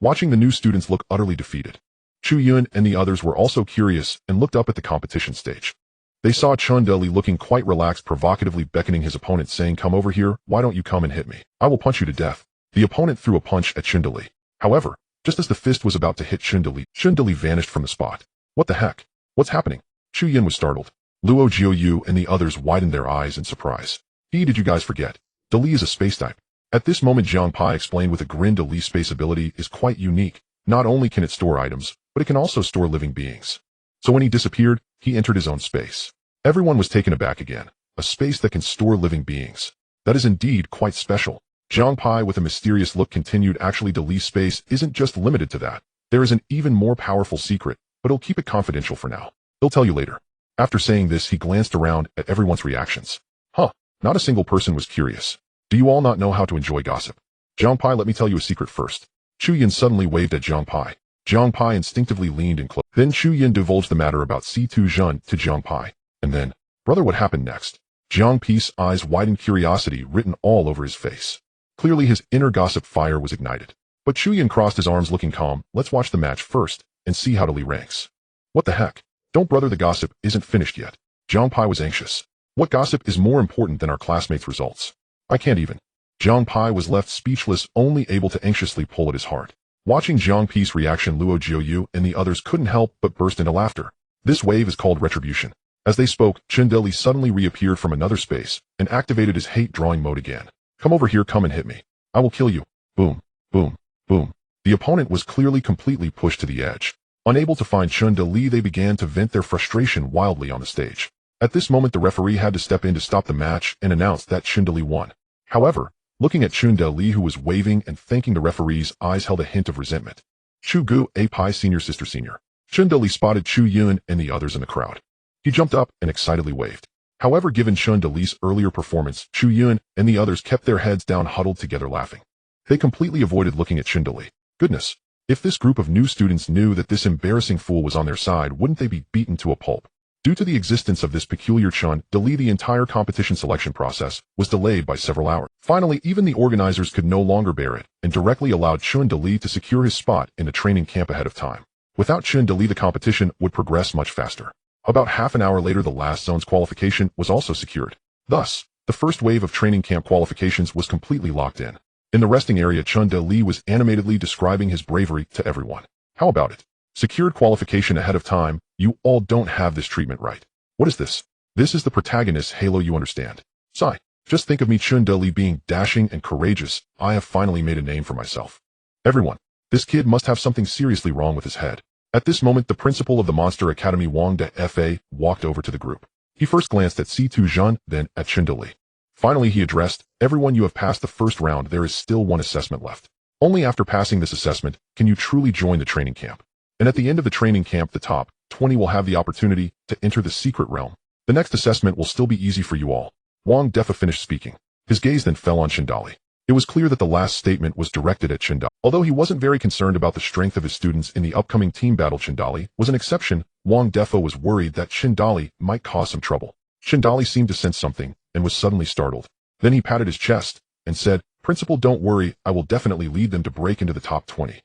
Watching the new students look utterly defeated, Chu Yun and the others were also curious and looked up at the competition stage. They saw Chun Deli looking quite relaxed, provocatively beckoning his opponent, saying, come over here, why don't you come and hit me? I will punch you to death. The opponent threw a punch at Chun Deli. However, just as the fist was about to hit Chun Deli vanished from the spot. What the heck? What's happening? Chu Yun was startled. Luo Jiuyo and the others widened their eyes in surprise. Did you guys forget? Deli is a space type. At this moment, Zhang Pai explained with a grin, Deli's space ability is quite unique. Not only can it store items, but it can also store living beings. So when he disappeared, he entered his own space. Everyone was taken aback again. A space that can store living beings. That is indeed quite special. Zhang Pai with a mysterious look continued, actually Deli's space isn't just limited to that. There is an even more powerful secret, but he'll keep it confidential for now. He'll tell you later. After saying this, he glanced around at everyone's reactions. Huh, not a single person was curious. Do you all not know how to enjoy gossip? Zhang Pai, let me tell you a secret first. Chu Yun suddenly waved at Zhang Pai. Zhang Pai instinctively leaned in close. Then Chu Yun divulged the matter about C2 Zhun to Zhang Pai. And then, brother, what happened next? Zhang Pai's eyes widened, curiosity written all over his face. Clearly his inner gossip fire was ignited. But Chu Yun crossed his arms looking calm. Let's watch the match first and see how Dali ranks. What the heck? Don't, brother, the gossip isn't finished yet. Zhang Pai was anxious. What gossip is more important than our classmates' results? I can't even. Zhang Pai was left speechless, only able to anxiously pull at his heart. Watching Zhang Pai's reaction, Luo Jiuyu and the others couldn't help but burst into laughter. This wave is called retribution. As they spoke, Chen Deli suddenly reappeared from another space and activated his hate-drawing mode again. Come over here, come and hit me. I will kill you. Boom, boom, boom. The opponent was clearly completely pushed to the edge. Unable to find Chen Deli, they began to vent their frustration wildly on the stage. At this moment, the referee had to step in to stop the match and announce that Chen Deli won. However, looking at Chen Deli, who was waving and thanking the referee's eyes held a hint of resentment. Chu Gu, A Pai senior sister senior. Chen Deli spotted Chu Yun and the others in the crowd. He jumped up and excitedly waved. However, given Chen Deli's earlier performance, Chu Yun and the others kept their heads down, huddled together laughing. They completely avoided looking at Chen Deli. Goodness, if this group of new students knew that this embarrassing fool was on their side, wouldn't they be beaten to a pulp? Due to the existence of this peculiar Chen Deli, the entire competition selection process was delayed by several hours. Finally, even the organizers could no longer bear it and directly allowed Chen Deli to secure his spot in the training camp ahead of time. Without Chen Deli, the competition would progress much faster. About half an hour later, the last zone's qualification was also secured. Thus, the first wave of training camp qualifications was completely locked in. In the resting area, Chen Deli was animatedly describing his bravery to everyone. How about it? Secured qualification ahead of time. You all don't have this treatment right. What is this? This is the protagonist Halo, you understand. Sigh. Just think of me, Chen Deli, being dashing and courageous. I have finally made a name for myself. Everyone, this kid must have something seriously wrong with his head. At this moment, the principal of the Monster Academy, Wang De Fa, walked over to the group. He first glanced at C2 Zhun, then at Chen Deli. Finally, he addressed, everyone, you have passed the first round. There is still one assessment left. Only after passing this assessment can you truly join the training camp. And at the end of the training camp, the top 20 will have the opportunity to enter the secret realm. The next assessment will still be easy for you all. Wang Defa finished speaking. His gaze then fell on Chen Dali. It was clear that the last statement was directed at Chen Dali. Although he wasn't very concerned about the strength of his students in the upcoming team battle, Chen Dali was an exception. Wang Defa was worried that Chen Dali might cause some trouble. Chen Dali seemed to sense something and was suddenly startled. Then he patted his chest and said, Principal, don't worry, I will definitely lead them to break into the top 20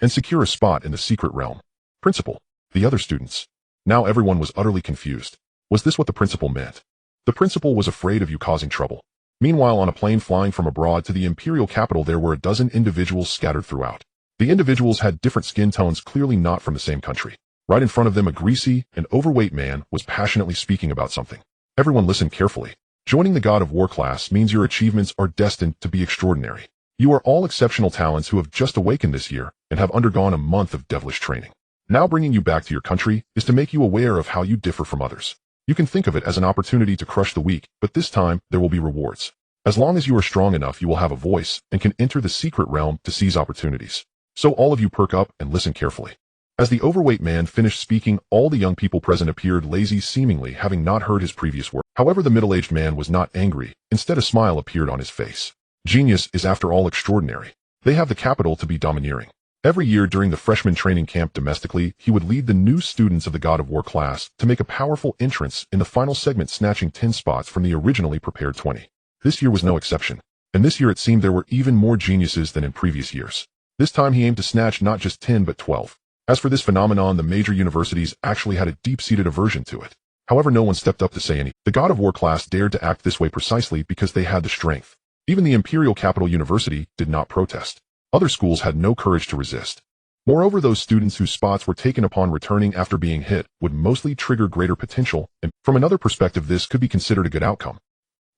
and secure a spot in the secret realm. Principal, the other students. Now everyone was utterly confused. Was this what the principal meant? The principal was afraid of you causing trouble. Meanwhile, on a plane flying from abroad to the imperial capital, there were a dozen individuals scattered throughout. The individuals had different skin tones, clearly not from the same country. Right in front of them, a greasy and overweight man was passionately speaking about something. Everyone listened carefully. Joining the God of War class means your achievements are destined to be extraordinary. You are all exceptional talents who have just awakened this year and have undergone a month of devilish training. Now bringing you back to your country is to make you aware of how you differ from others. You can think of it as an opportunity to crush the weak, but this time there will be rewards. As long as you are strong enough, you will have a voice and can enter the secret realm to seize opportunities. So all of you perk up and listen carefully. As the overweight man finished speaking, all the young people present appeared lazy, seemingly having not heard his previous words. However, the middle-aged man was not angry. Instead, a smile appeared on his face. Genius is, after all, extraordinary. They have the capital to be domineering. Every year during the freshman training camp domestically, he would lead the new students of the God of War class to make a powerful entrance in the final segment, snatching 10 spots from the originally prepared 20. This year was no exception. And this year it seemed there were even more geniuses than in previous years. This time he aimed to snatch not just 10 but 12. As for this phenomenon, the major universities actually had a deep-seated aversion to it. However, no one stepped up to say anything. The God of War class dared to act this way precisely because they had the strength. Even the Imperial Capital University did not protest. Other schools had no courage to resist. Moreover, those students whose spots were taken upon returning after being hit would mostly trigger greater potential, and from another perspective this could be considered a good outcome.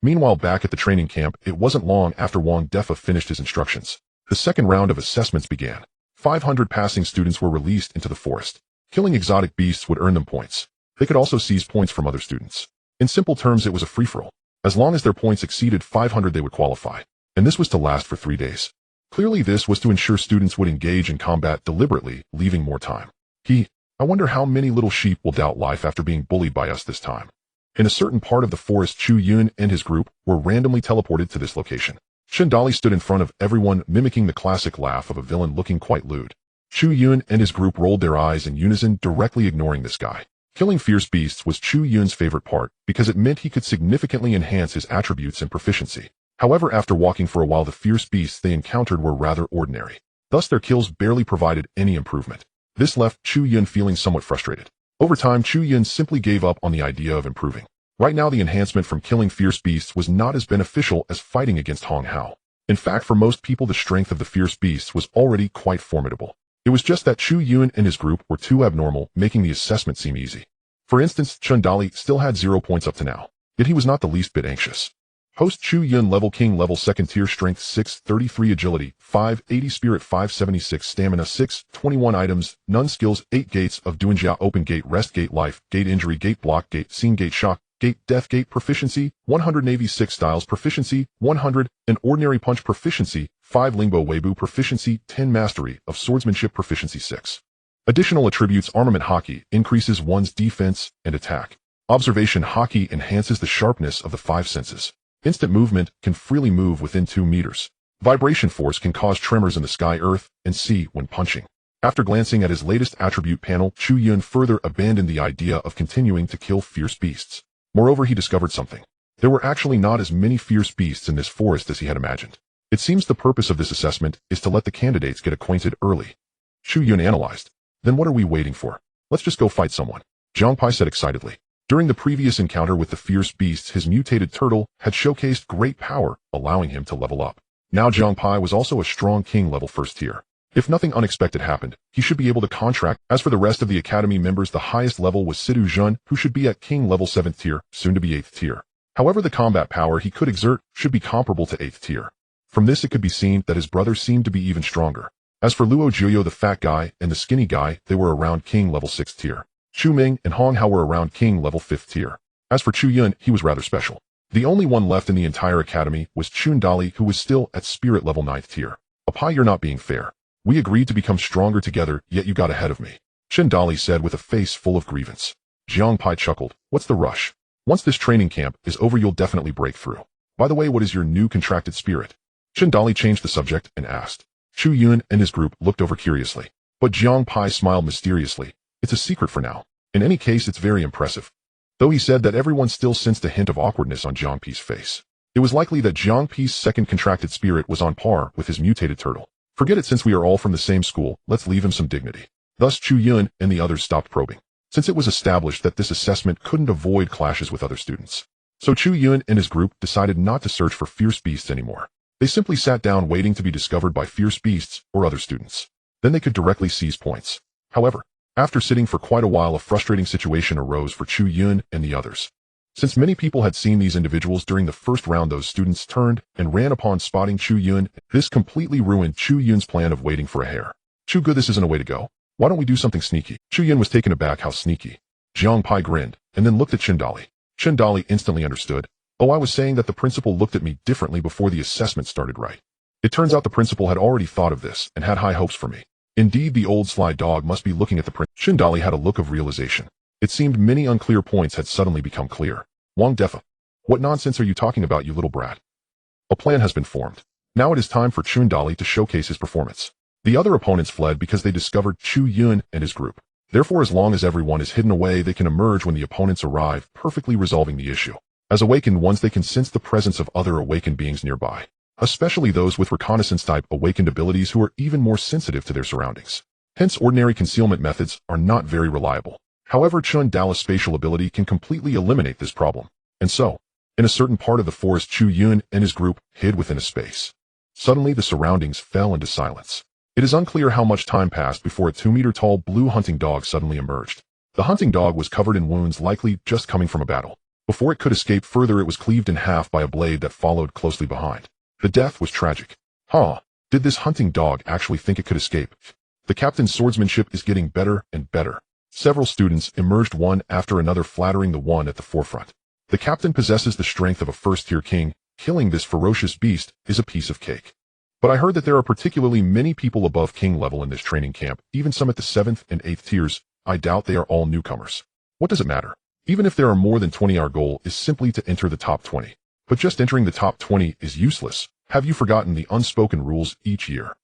Meanwhile, back at the training camp, it wasn't long after Wang Defa finished his instructions. The second round of assessments began. 500 passing students were released into the forest. Killing exotic beasts would earn them points. They could also seize points from other students. In simple terms, it was a free-for-all. As long as their points exceeded 500, they would qualify. And this was to last for 3 days. Clearly, this was to ensure students would engage in combat deliberately, leaving more time. I I wonder how many little sheep will doubt life after being bullied by us this time. In a certain part of the forest, Chu Yun and his group were randomly teleported to this location. Dali stood in front of everyone, mimicking the classic laugh of a villain looking quite lewd. Chu Yun and his group rolled their eyes in unison, directly ignoring this guy. Killing fierce beasts was Chu Yun's favorite part because it meant he could significantly enhance his attributes and proficiency. However, after walking for a while, the fierce beasts they encountered were rather ordinary. Thus, their kills barely provided any improvement. This left Chu Yun feeling somewhat frustrated. Over time, Chu Yun simply gave up on the idea of improving. Right now, the enhancement from killing fierce beasts was not as beneficial as fighting against Hong Hao. In fact, for most people, the strength of the fierce beasts was already quite formidable. It was just that Chu Yun and his group were too abnormal, making the assessment seem easy. For instance, Dali still had 0 points up to now, yet he was not the least bit anxious. Host Chu Yun level king level 2nd tier strength 6, 33 agility, 5, 80 spirit 576 stamina 6, 21 items, none skills 8 gates of Duanjia open gate rest gate life, gate injury gate block gate scene gate shock, gate death gate proficiency, 100 navy 6 styles proficiency, 100, an ordinary punch proficiency, 5 lingbo weibu proficiency, 10 mastery of swordsmanship proficiency 6. Additional attributes armament hockey increases one's defense and attack. Observation hockey enhances the sharpness of the 5 senses. Instant movement can freely move within 2 meters. Vibration force can cause tremors in the sky, earth, and sea when punching. After glancing at his latest attribute panel, Chu Yun further abandoned the idea of continuing to kill fierce beasts. Moreover, he discovered something. There were actually not as many fierce beasts in this forest as he had imagined. It seems the purpose of this assessment is to let the candidates get acquainted early. Chu Yun analyzed. Then what are we waiting for? Let's just go fight someone. Jiang Pai said excitedly. During the previous encounter with the fierce beasts, his mutated turtle had showcased great power, allowing him to level up. Now Jiang Pai was also a strong king level 1st tier. If nothing unexpected happened, he should be able to contract. As for the rest of the academy members, the highest level was Sidu Zhun, who should be at king level 7th tier, soon to be 8th tier. However, the combat power he could exert should be comparable to 8th tier. From this it could be seen that his brothers seemed to be even stronger. As for Luo Jiuyo, the fat guy, and the skinny guy, they were around king level 6th tier. Chu Ming and Hong Hao were around king level 5th tier. As for Chu Yun, he was rather special. The only one left in the entire academy was Dali, who was still at spirit level 9th tier. Apai, you're not being fair. We agreed to become stronger together, yet you got ahead of me. Dali said with a face full of grievance. Jiang Pai chuckled. What's the rush? Once this training camp is over, you'll definitely break through. By the way, what is your new contracted spirit? Dali changed the subject and asked. Chu Yun and his group looked over curiously. But Jiang Pai smiled mysteriously. It's a secret for now. In any case, it's very impressive. Though he said that everyone still sensed a hint of awkwardness on Jiang Pei's face. It was likely that Jiang Pei's second contracted spirit was on par with his mutated turtle. Forget it, since we are all from the same school, let's leave him some dignity. Thus Chu Yun and the others stopped probing, since it was established that this assessment couldn't avoid clashes with other students. So Chu Yun and his group decided not to search for fierce beasts anymore. They simply sat down waiting to be discovered by fierce beasts or other students. Then they could directly seize points. However, after sitting for quite a while, a frustrating situation arose for Chu Yun and the others. Since many people had seen these individuals during the first round, those students turned and ran upon spotting Chu Yun. This completely ruined Chu Yun's plan of waiting for a hare. Chu, good, this isn't a way to go. Why don't we do something sneaky? Chu Yun was taken aback how sneaky. Jiang Pai grinned and then looked at Dali. Dali instantly understood. Oh, I was saying that the principal looked at me differently before the assessment started, right? It turns out the principal had already thought of this and had high hopes for me. Indeed, the old sly dog must be looking at the principal. Dali had a look of realization. It seemed many unclear points had suddenly become clear. Wang Defa. What nonsense are you talking about, you little brat? A plan has been formed. Now it is time for Dali to showcase his performance. The other opponents fled because they discovered Chu Yun and his group. Therefore, as long as everyone is hidden away, they can emerge when the opponents arrive, perfectly resolving the issue. As awakened ones, they can sense the presence of other awakened beings nearby, especially those with reconnaissance-type awakened abilities who are even more sensitive to their surroundings. Hence, ordinary concealment methods are not very reliable. However, Dali's spatial ability can completely eliminate this problem. And so, in a certain part of the forest, Chu Yun and his group hid within a space. Suddenly, the surroundings fell into silence. It is unclear how much time passed before a 2-meter-tall blue hunting dog suddenly emerged. The hunting dog was covered in wounds, likely just coming from a battle. Before it could escape further, it was cleaved in half by a blade that followed closely behind. The death was tragic. Did this hunting dog actually think it could escape? The captain's swordsmanship is getting better and better. Several students emerged one after another, flattering the one at the forefront. The captain possesses the strength of a first-tier king. Killing this ferocious beast is a piece of cake. But I heard that there are particularly many people above king level in this training camp, even some at the 7th and 8th tiers. I doubt they are all newcomers. What does it matter? Even if there are more than 20, our goal is simply to enter the top 20. But just entering the top 20 is useless. Have you forgotten the unspoken rules each year?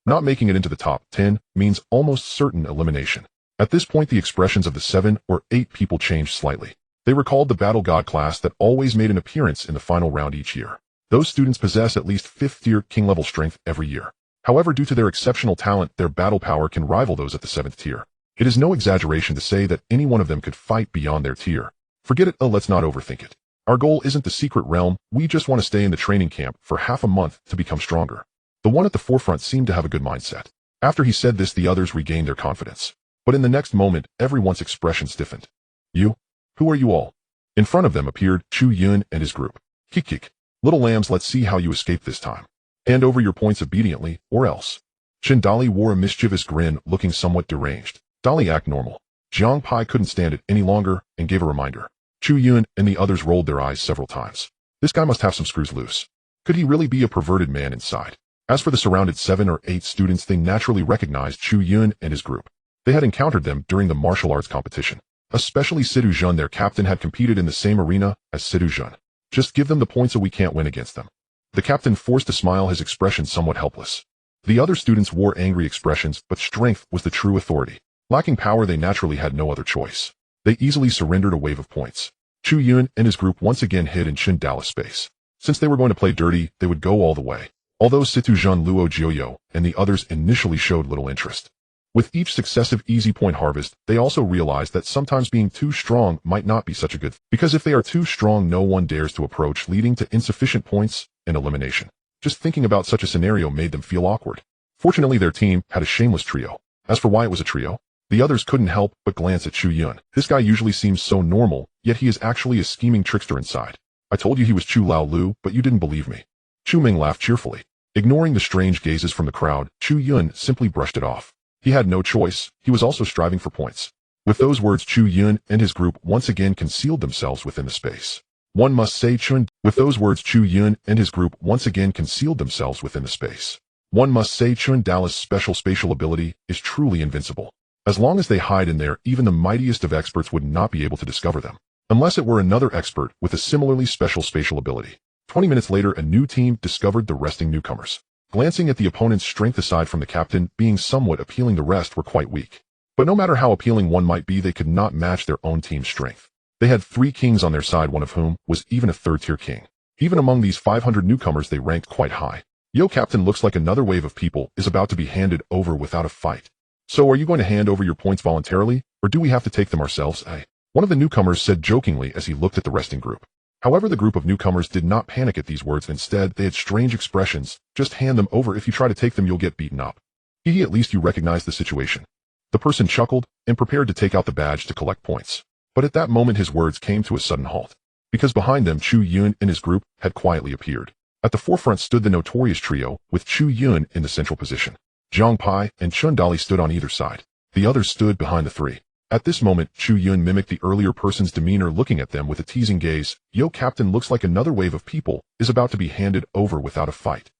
Not making it into the top 10 means almost certain elimination. At this point, the expressions of the 7 or 8 people changed slightly. They recalled the Battle God class that always made an appearance in the final round each year. Those students possess at least 5th-tier king-level strength every year. However, due to their exceptional talent, their battle power can rival those at the 7th tier. It is no exaggeration to say that any one of them could fight beyond their tier. Forget it, let's not overthink it. Our goal isn't the secret realm, we just want to stay in the training camp for half a month to become stronger. The one at the forefront seemed to have a good mindset. After he said this, the others regained their confidence. But in the next moment, everyone's expression stiffened. You? Who are you all? In front of them appeared Chu Yun and his group. Kick. Little lambs, let's see how you escape this time. Hand over your points obediently, or else. Dali wore a mischievous grin, looking somewhat deranged. Dali, act normal. Jiang Pai couldn't stand it any longer and gave a reminder. Chu Yun and the others rolled their eyes several times. This guy must have some screws loose. Could he really be a perverted man inside? As for the surrounded 7 or 8 students, they naturally recognized Chu Yun and his group. They had encountered them during the martial arts competition. Especially Sidu Jun, their captain, had competed in the same arena as Sidu Jun. Just give them the points or we can't win against them. The captain forced a smile, his expression somewhat helpless. The other students wore angry expressions, but strength was the true authority. Lacking power, they naturally had no other choice. They easily surrendered a wave of points. Chu Yun and his group once again hid in Dallas space. Since they were going to play dirty, they would go all the way. Although Situ Jun, Luo Jioyo, and the others initially showed little interest. With each successive easy point harvest, they also realized that sometimes being too strong might not be such a good thing, because if they are too strong, no one dares to approach, leading to insufficient points and elimination. Just thinking about such a scenario made them feel awkward. Fortunately, their team had a shameless trio. As for why it was a trio, the others couldn't help but glance at Chu Yun. This guy usually seems so normal, yet he is actually a scheming trickster inside. I told you he was Chu Lao Lu, but you didn't believe me. Chu Ming laughed cheerfully. Ignoring the strange gazes from the crowd, Chu Yun simply brushed it off. He had no choice, he was also striving for points. With those words, Chu Yun and his group once again concealed themselves within the space. One must say With those words, Chu Yun and his group once again concealed themselves within the space. One must say Dallas' special spatial ability is truly invincible. As long as they hide in there, even the mightiest of experts would not be able to discover them. Unless it were another expert with a similarly special spatial ability. 20 minutes later, a new team discovered the resting newcomers. Glancing at the opponent's strength, aside from the captain being somewhat appealing, the rest were quite weak. But no matter how appealing one might be, they could not match their own team's strength. They had 3 kings on their side, one of whom was even a 3rd-tier king. Even among these 500 newcomers, they ranked quite high. Yo, captain, looks like another wave of people is about to be handed over without a fight. So are you going to hand over your points voluntarily, or do we have to take them ourselves, eh? One of the newcomers said jokingly as he looked at the resting group. However, the group of newcomers did not panic at these words. Instead, they had strange expressions. Just hand them over. If you try to take them, you'll get beaten up. At least you recognize the situation. The person chuckled and prepared to take out the badge to collect points. But at that moment, his words came to a sudden halt. Because behind them, Chu Yun and his group had quietly appeared. At the forefront stood the notorious trio, with Chu Yun in the central position. Jiang Pai and Dali stood on either side. The others stood behind the 3. At this moment, Chu Yun mimicked the earlier person's demeanor, looking at them with a teasing gaze. Yo, captain, looks like another wave of people is about to be handed over without a fight.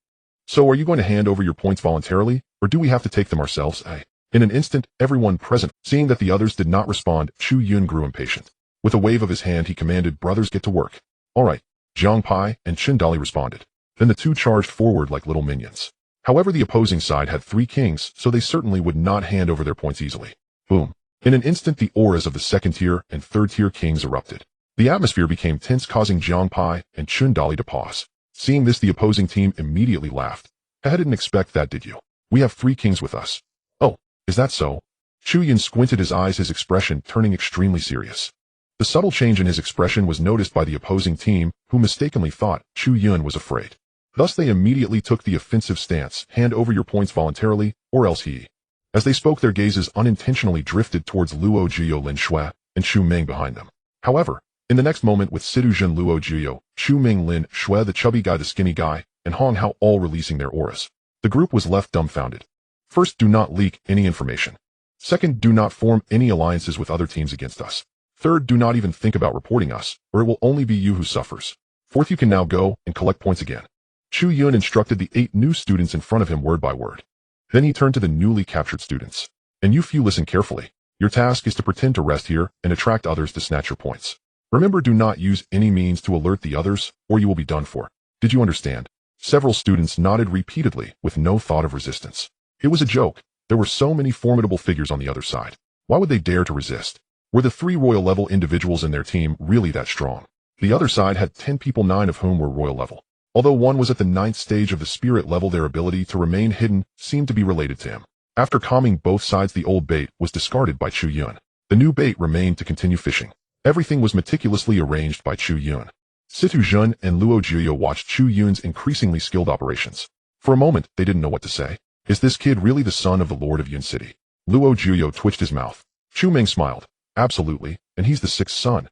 So are you going to hand over your points voluntarily, or do we have to take them ourselves, eh? In an instant, everyone present, seeing that the others did not respond, Chu Yun grew impatient. With a wave of his hand, he commanded, brothers, get to work. All right. Jiang Pai and Dali responded. Then the 2 charged forward like little minions. However, the opposing side had 3 kings, so they certainly would not hand over their points easily. Boom. In an instant, the auras of the 2nd-tier and 3rd-tier kings erupted. The atmosphere became tense, causing Jiang Pai and Dali to pause. Seeing this, the opposing team immediately laughed. I didn't expect that, did you? We have 3 kings with us. Oh, is that so? Chu Yun squinted his eyes, his expression turning extremely serious. The subtle change in his expression was noticed by the opposing team, who mistakenly thought Chu Yun was afraid. Thus they immediately took the offensive stance, hand over your points voluntarily, or else he. As they spoke, their gazes unintentionally drifted towards Luo Jio Lin Shui and Xu Ming behind them. However, in the next moment, with Sidu Jun, Luo Jio, Xu Ming, Lin Shui, the chubby guy, the skinny guy, and Hong Hao all releasing their auras, the group was left dumbfounded. First, do not leak any information. Second, do not form any alliances with other teams against us. Third, do not even think about reporting us, or it will only be you who suffers. Fourth, you can now go and collect points again. Chu Yun instructed the 8 new students in front of him word by word. Then he turned to the newly captured students. And you few, listen carefully. Your task is to pretend to rest here and attract others to snatch your points. Remember, do not use any means to alert the others, or you will be done for. Did you understand? Several students nodded repeatedly with no thought of resistance. It was a joke. There were so many formidable figures on the other side. Why would they dare to resist? Were the 3 royal level individuals in their team really that strong? The other side had 10 people, 9 of whom were royal level. Although one was at the 9th stage of the spirit level, their ability to remain hidden seemed to be related to him. After calming both sides, the old bait was discarded by Chu Yun. The new bait remained to continue fishing. Everything was meticulously arranged by Chu Yun. Situ Jun and Luo Jiuyo watched Chu Yun's increasingly skilled operations. For a moment, they didn't know what to say. Is this kid really the son of the Lord of Yun City? Luo Jiuyo twitched his mouth. Chu Ming smiled. Absolutely, and he's the 6th son.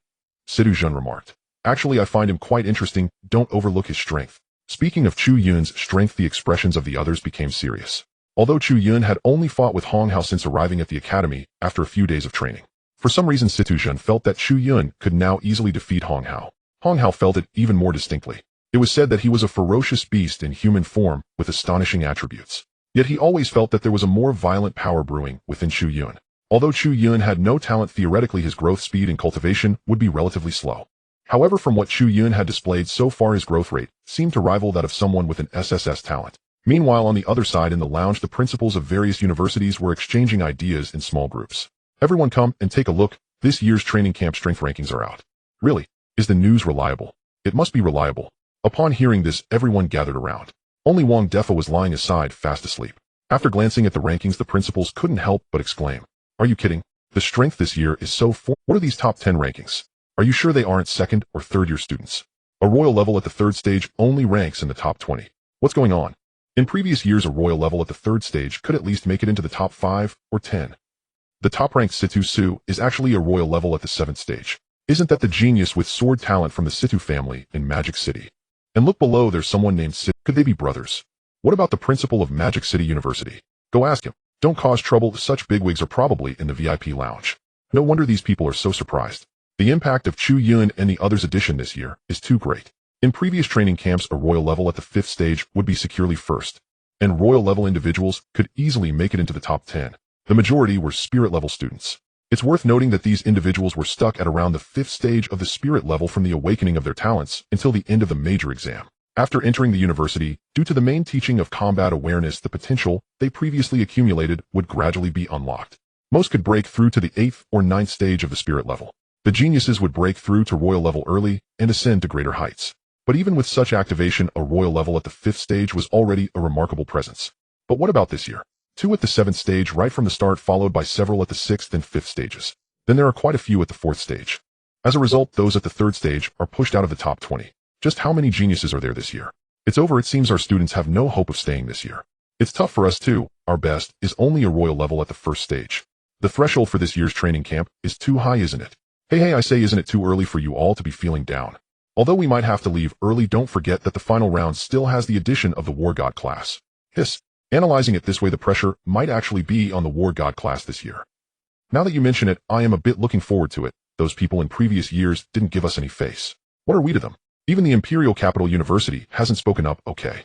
Situ Jun remarked. Actually, I find him quite interesting. Don't overlook his strength. Speaking of Chu Yun's strength, the expressions of the others became serious. Although Chu Yun had only fought with Hong Hao since arriving at the academy after a few days of training, for some reason Situ Jun felt that Chu Yun could now easily defeat Hong Hao. Hong Hao felt it even more distinctly. It was said that he was a ferocious beast in human form with astonishing attributes. Yet he always felt that there was a more violent power brewing within Chu Yun. Although Chu Yun had no talent, theoretically his growth speed and cultivation would be relatively slow. However, from what Chu Yun had displayed so far, his growth rate seemed to rival that of someone with an SSS talent. Meanwhile, on the other side in the lounge, the principals of various universities were exchanging ideas in small groups. Everyone come and take a look. This year's training camp strength rankings are out. Really? Is the news reliable? It must be reliable. Upon hearing this, everyone gathered around. Only Wang Defa was lying aside, fast asleep. After glancing at the rankings, the principals couldn't help but exclaim. Are you kidding? The strength this year is so What are these top 10 rankings? Are you sure they aren't 2nd or 3rd year students? A royal level at the 3rd stage only ranks in the top 20. What's going on? In previous years, a royal level at the 3rd stage could at least make it into the top 5 or 10. The top-ranked Situ Su is actually a royal level at the 7th stage. Isn't that the genius with sword talent from the Situ family in Magic City? And look below, there's someone named Situ. Could they be brothers? What about the principal of Magic City University? Go ask him. Don't cause trouble. Such bigwigs are probably in the VIP lounge. No wonder these people are so surprised. The impact of Chu Yun and the others' addition this year is too great. In previous training camps, a royal level at the 5th stage would be securely first, and royal level individuals could easily make it into the top 10. The majority were spirit level students. It's worth noting that these individuals were stuck at around the 5th stage of the spirit level from the awakening of their talents until the end of the major exam. After entering the university, due to the main teaching of combat awareness, the potential they previously accumulated would gradually be unlocked. Most could break through to the 8th or 9th stage of the spirit level. The geniuses would break through to royal level early and ascend to greater heights. But even with such activation, a royal level at the 5th stage was already a remarkable presence. But what about this year? 2 at the 7th stage right from the start, followed by several at the 6th and 5th stages. Then there are quite a few at the 4th stage. As a result, those at the 3rd stage are pushed out of the top 20. Just how many geniuses are there this year? It's over. It seems our students have no hope of staying this year. It's tough for us too. Our best is only a royal level at the 1st stage. The threshold for this year's training camp is too high, isn't it? Hey, I say, isn't it too early for you all to be feeling down? Although we might have to leave early, don't forget that the final round still has the addition of the War God class. Hiss. Analyzing it this way, the pressure might actually be on the War God class this year. Now that you mention it, I am a bit looking forward to it. Those people in previous years didn't give us any face. What are we to them? Even the Imperial Capital University hasn't spoken up. Okay.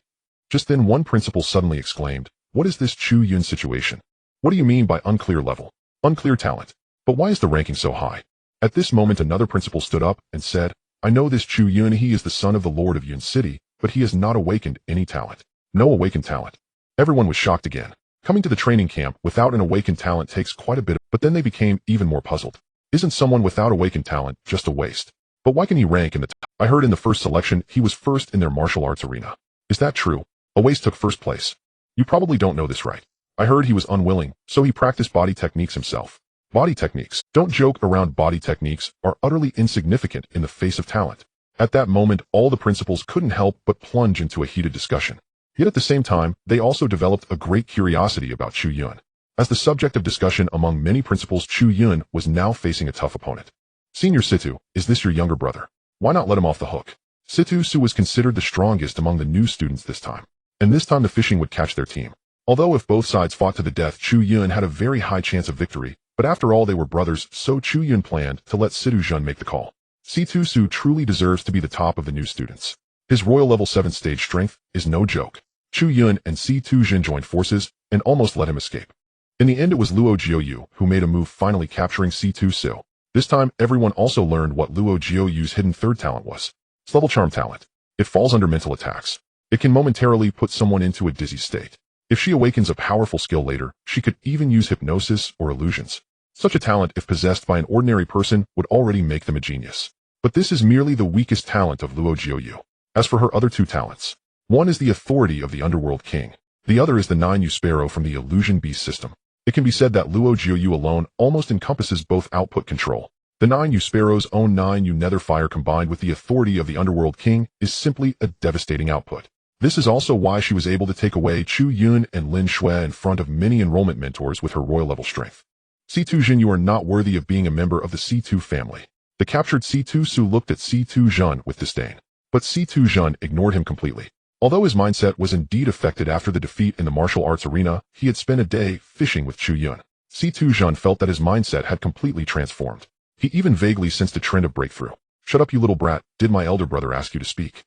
Just then one principal suddenly exclaimed, what is this Chu Yun situation? What do you mean by unclear level? Unclear talent. But why is the ranking so high? At this moment another principal stood up and said, I know this Chu Yun, he is the son of the Lord of Yun City, but he has not awakened any talent. No awakened talent. Everyone was shocked again. Coming to the training camp without an awakened talent takes quite a bit, but then they became even more puzzled. Isn't someone without awakened talent just a waste? But why can he rank in the top? I heard in the first selection he was first in their martial arts arena. Is that true? A waste took first place. You probably don't know this, right? I heard he was unwilling, so he practiced body techniques himself. Body techniques. Don't joke around. Body techniques are utterly insignificant in the face of talent. At that moment, all the principals couldn't help but plunge into a heated discussion. Yet at the same time, they also developed a great curiosity about Chu Yun. As the subject of discussion among many principals, Chu Yun was now facing a tough opponent. Senior Situ, is this your younger brother? Why not let him off the hook? Situ Su was considered the strongest among the new students this time. And this time the fishing would catch their team. Although if both sides fought to the death, Chu Yun had a very high chance of victory. But after all, they were brothers, so Chu Yun planned to let Situ Jun make the call. Situ Su truly deserves to be the top of the new students. His royal level 7th stage strength is no joke. Chu Yun and Situ Jun joined forces and almost let him escape. In the end, it was Luo Jiuyu who made a move, finally capturing C2 Su. This time, everyone also learned what Luo Jiuyu's hidden third talent was. It's level charm talent. It falls under mental attacks. It can momentarily put someone into a dizzy state. If she awakens a powerful skill later, she could even use hypnosis or illusions. Such a talent, if possessed by an ordinary person, would already make them a genius. But this is merely the weakest talent of Luo Jiuyu. As for her other two talents, one is the authority of the Underworld King. The other is the 9U Sparrow from the Azure Beast system. It can be said that Luo Jiuyu alone almost encompasses both output control. The 9U Sparrow's own 9U Nether Fire combined with the authority of the Underworld King is simply a devastating output. This is also why she was able to take away Chu Yun and Lin Shui in front of many enrollment mentors with her royal level strength. C2 Jin, you are not worthy of being a member of the C2 family. The captured C2 Su looked at C2 Jun with disdain. But C2 Jun ignored him completely. Although his mindset was indeed affected after the defeat in the martial arts arena, he had spent a day fishing with Chu Yun. C2 Jun felt that his mindset had completely transformed. He even vaguely sensed a trend of breakthrough. Shut up, you little brat, did my elder brother ask you to speak?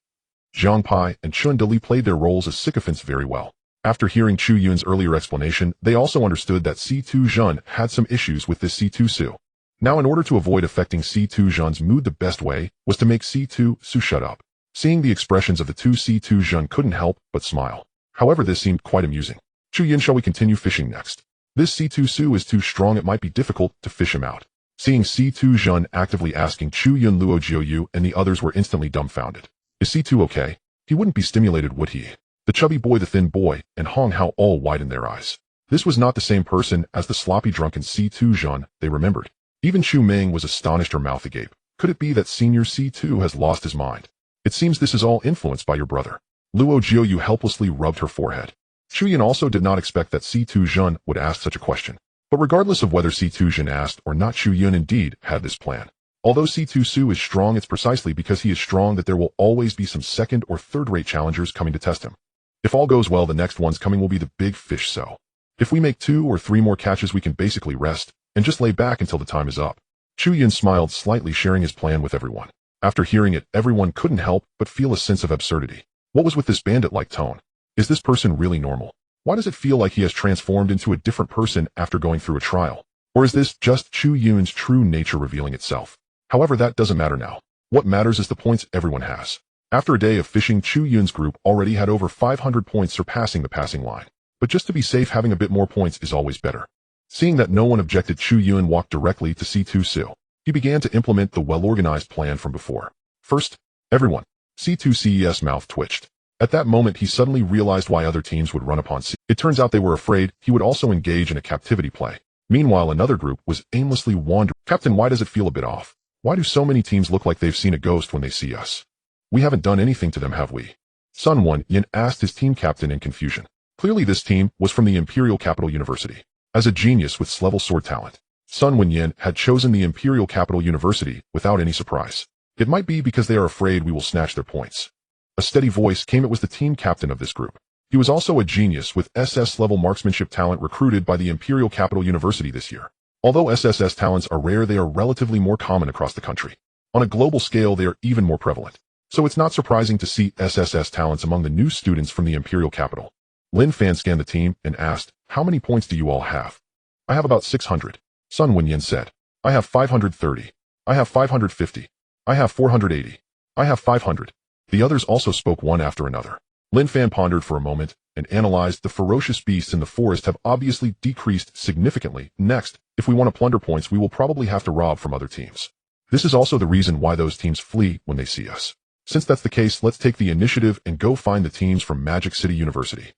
Zhang Pai and Chun Deli played their roles as sycophants very well. After hearing Chu Yun's earlier explanation, they also understood that C2 Jun had some issues with this C2 Su. Now, in order to avoid affecting C2 Jun's mood, the best way was to make C2 Su shut up. Seeing the expressions of the two, C2 Jun couldn't help but smile. However, this seemed quite amusing. Chu Yun, shall we continue fishing next? This C2 Su is too strong, it might be difficult to fish him out. Seeing C2 Jun actively asking Chu Yun, Luo Jiuyu and the others were instantly dumbfounded. Is C2 okay? He wouldn't be stimulated, would he? The chubby boy, the thin boy, and Hong Hao all widened their eyes. This was not the same person as the sloppy drunken C2 Jun they remembered. Even Chu Ming was astonished, her mouth agape. Could it be that senior C2 has lost his mind? It seems this is all influenced by your brother. Luo Jiuyu helplessly rubbed her forehead. Chu Yun also did not expect that C2 Jun would ask such a question. But regardless of whether C2 Jun asked or not, Chu Yun indeed had this plan. Although C2 Su is strong, it's precisely because he is strong that there will always be some second or third-rate challengers coming to test him. If all goes well, the next ones coming will be the big fish, so if we make 2 or 3 more catches, we can basically rest and just lay back until the time is up. Chu Yun smiled slightly, sharing his plan with everyone. After hearing it, everyone couldn't help but feel a sense of absurdity. What was with this bandit-like tone? Is this person really normal? Why does it feel like he has transformed into a different person after going through a trial? Or is this just Chu Yun's true nature revealing itself? However, that doesn't matter now. What matters is the points everyone has. After a day of fishing, Chu Yun's group already had over 500 points, surpassing the passing line. But just to be safe, having a bit more points is always better. Seeing that no one objected, Chu Yun walked directly to C2 Su. He began to implement the well-organized plan from before. First, everyone. C2 Ce's mouth twitched. At that moment, he suddenly realized why other teams would run upon C. It turns out they were afraid he would also engage in a captivity play. Meanwhile, another group was aimlessly wandering. Captain, why does it feel a bit off? Why do so many teams look like they've seen a ghost when they see us? We haven't done anything to them, have we? Sun Yin asked his team captain in confusion. Clearly this team was from the Imperial Capital University. As a genius with level sword talent, Sun Yin had chosen the Imperial Capital University without any surprise. It might be because they are afraid we will snatch their points. A steady voice came. It was the team captain of this group. He was also a genius with SS-level marksmanship talent recruited by the Imperial Capital University this year. Although SSS talents are rare, they are relatively more common across the country. On a global scale, they are even more prevalent. So it's not surprising to see SSS talents among the new students from the Imperial Capital. Lin Fan scanned the team and asked, how many points do you all have? I have about 600. Sun Yin said. I have 530. I have 550. I have 480. I have 500. The others also spoke one after another. Lin Fan pondered for a moment and analyzed. The ferocious beasts in the forest have obviously decreased significantly. Next, if we want to plunder points, we will probably have to rob from other teams. This is also the reason why those teams flee when they see us. Since that's the case, let's take the initiative and go find the teams from Magic City University.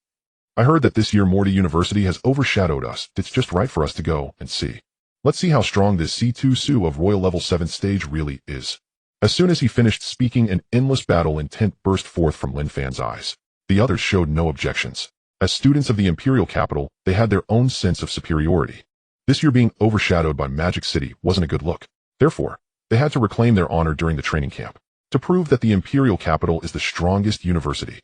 I heard that this year Morty University has overshadowed us. It's just right for us to go and see. Let's see how strong this C2 Su of Royal Level 7 stage really is. As soon as he finished speaking, an endless battle intent burst forth from Lin Fan's eyes. The others showed no objections. As students of the Imperial Capital, they had their own sense of superiority. This year being overshadowed by Magic City wasn't a good look. Therefore, they had to reclaim their honor during the training camp, to prove that the Imperial Capital is the strongest university.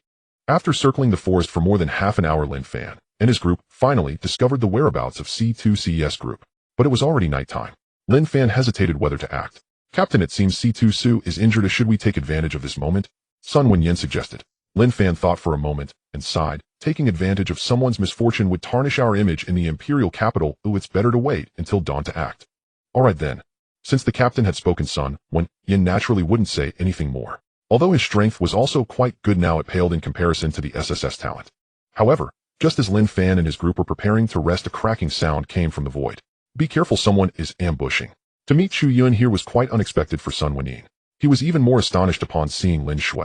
After circling the forest for more than half an hour, Lin Fan and his group finally discovered the whereabouts of C2 group. But it was already nighttime. Lin Fan hesitated whether to act. Captain, it seems C2 Su is injured. Should we take advantage of this moment? Sun Yin suggested. Lin Fan thought for a moment and sighed, taking advantage of someone's misfortune would tarnish our image in the imperial capital. It's better to wait until dawn to act. Alright then. Since the captain had spoken, Sun Yun naturally wouldn't say anything more. Although his strength was also quite good now, it paled in comparison to the SSS talent. However, just as Lin Fan and his group were preparing to rest, a cracking sound came from the void. Be careful, someone is ambushing. To meet Chu Yun here was quite unexpected for Sun Yun. He was even more astonished upon seeing Lin Shui.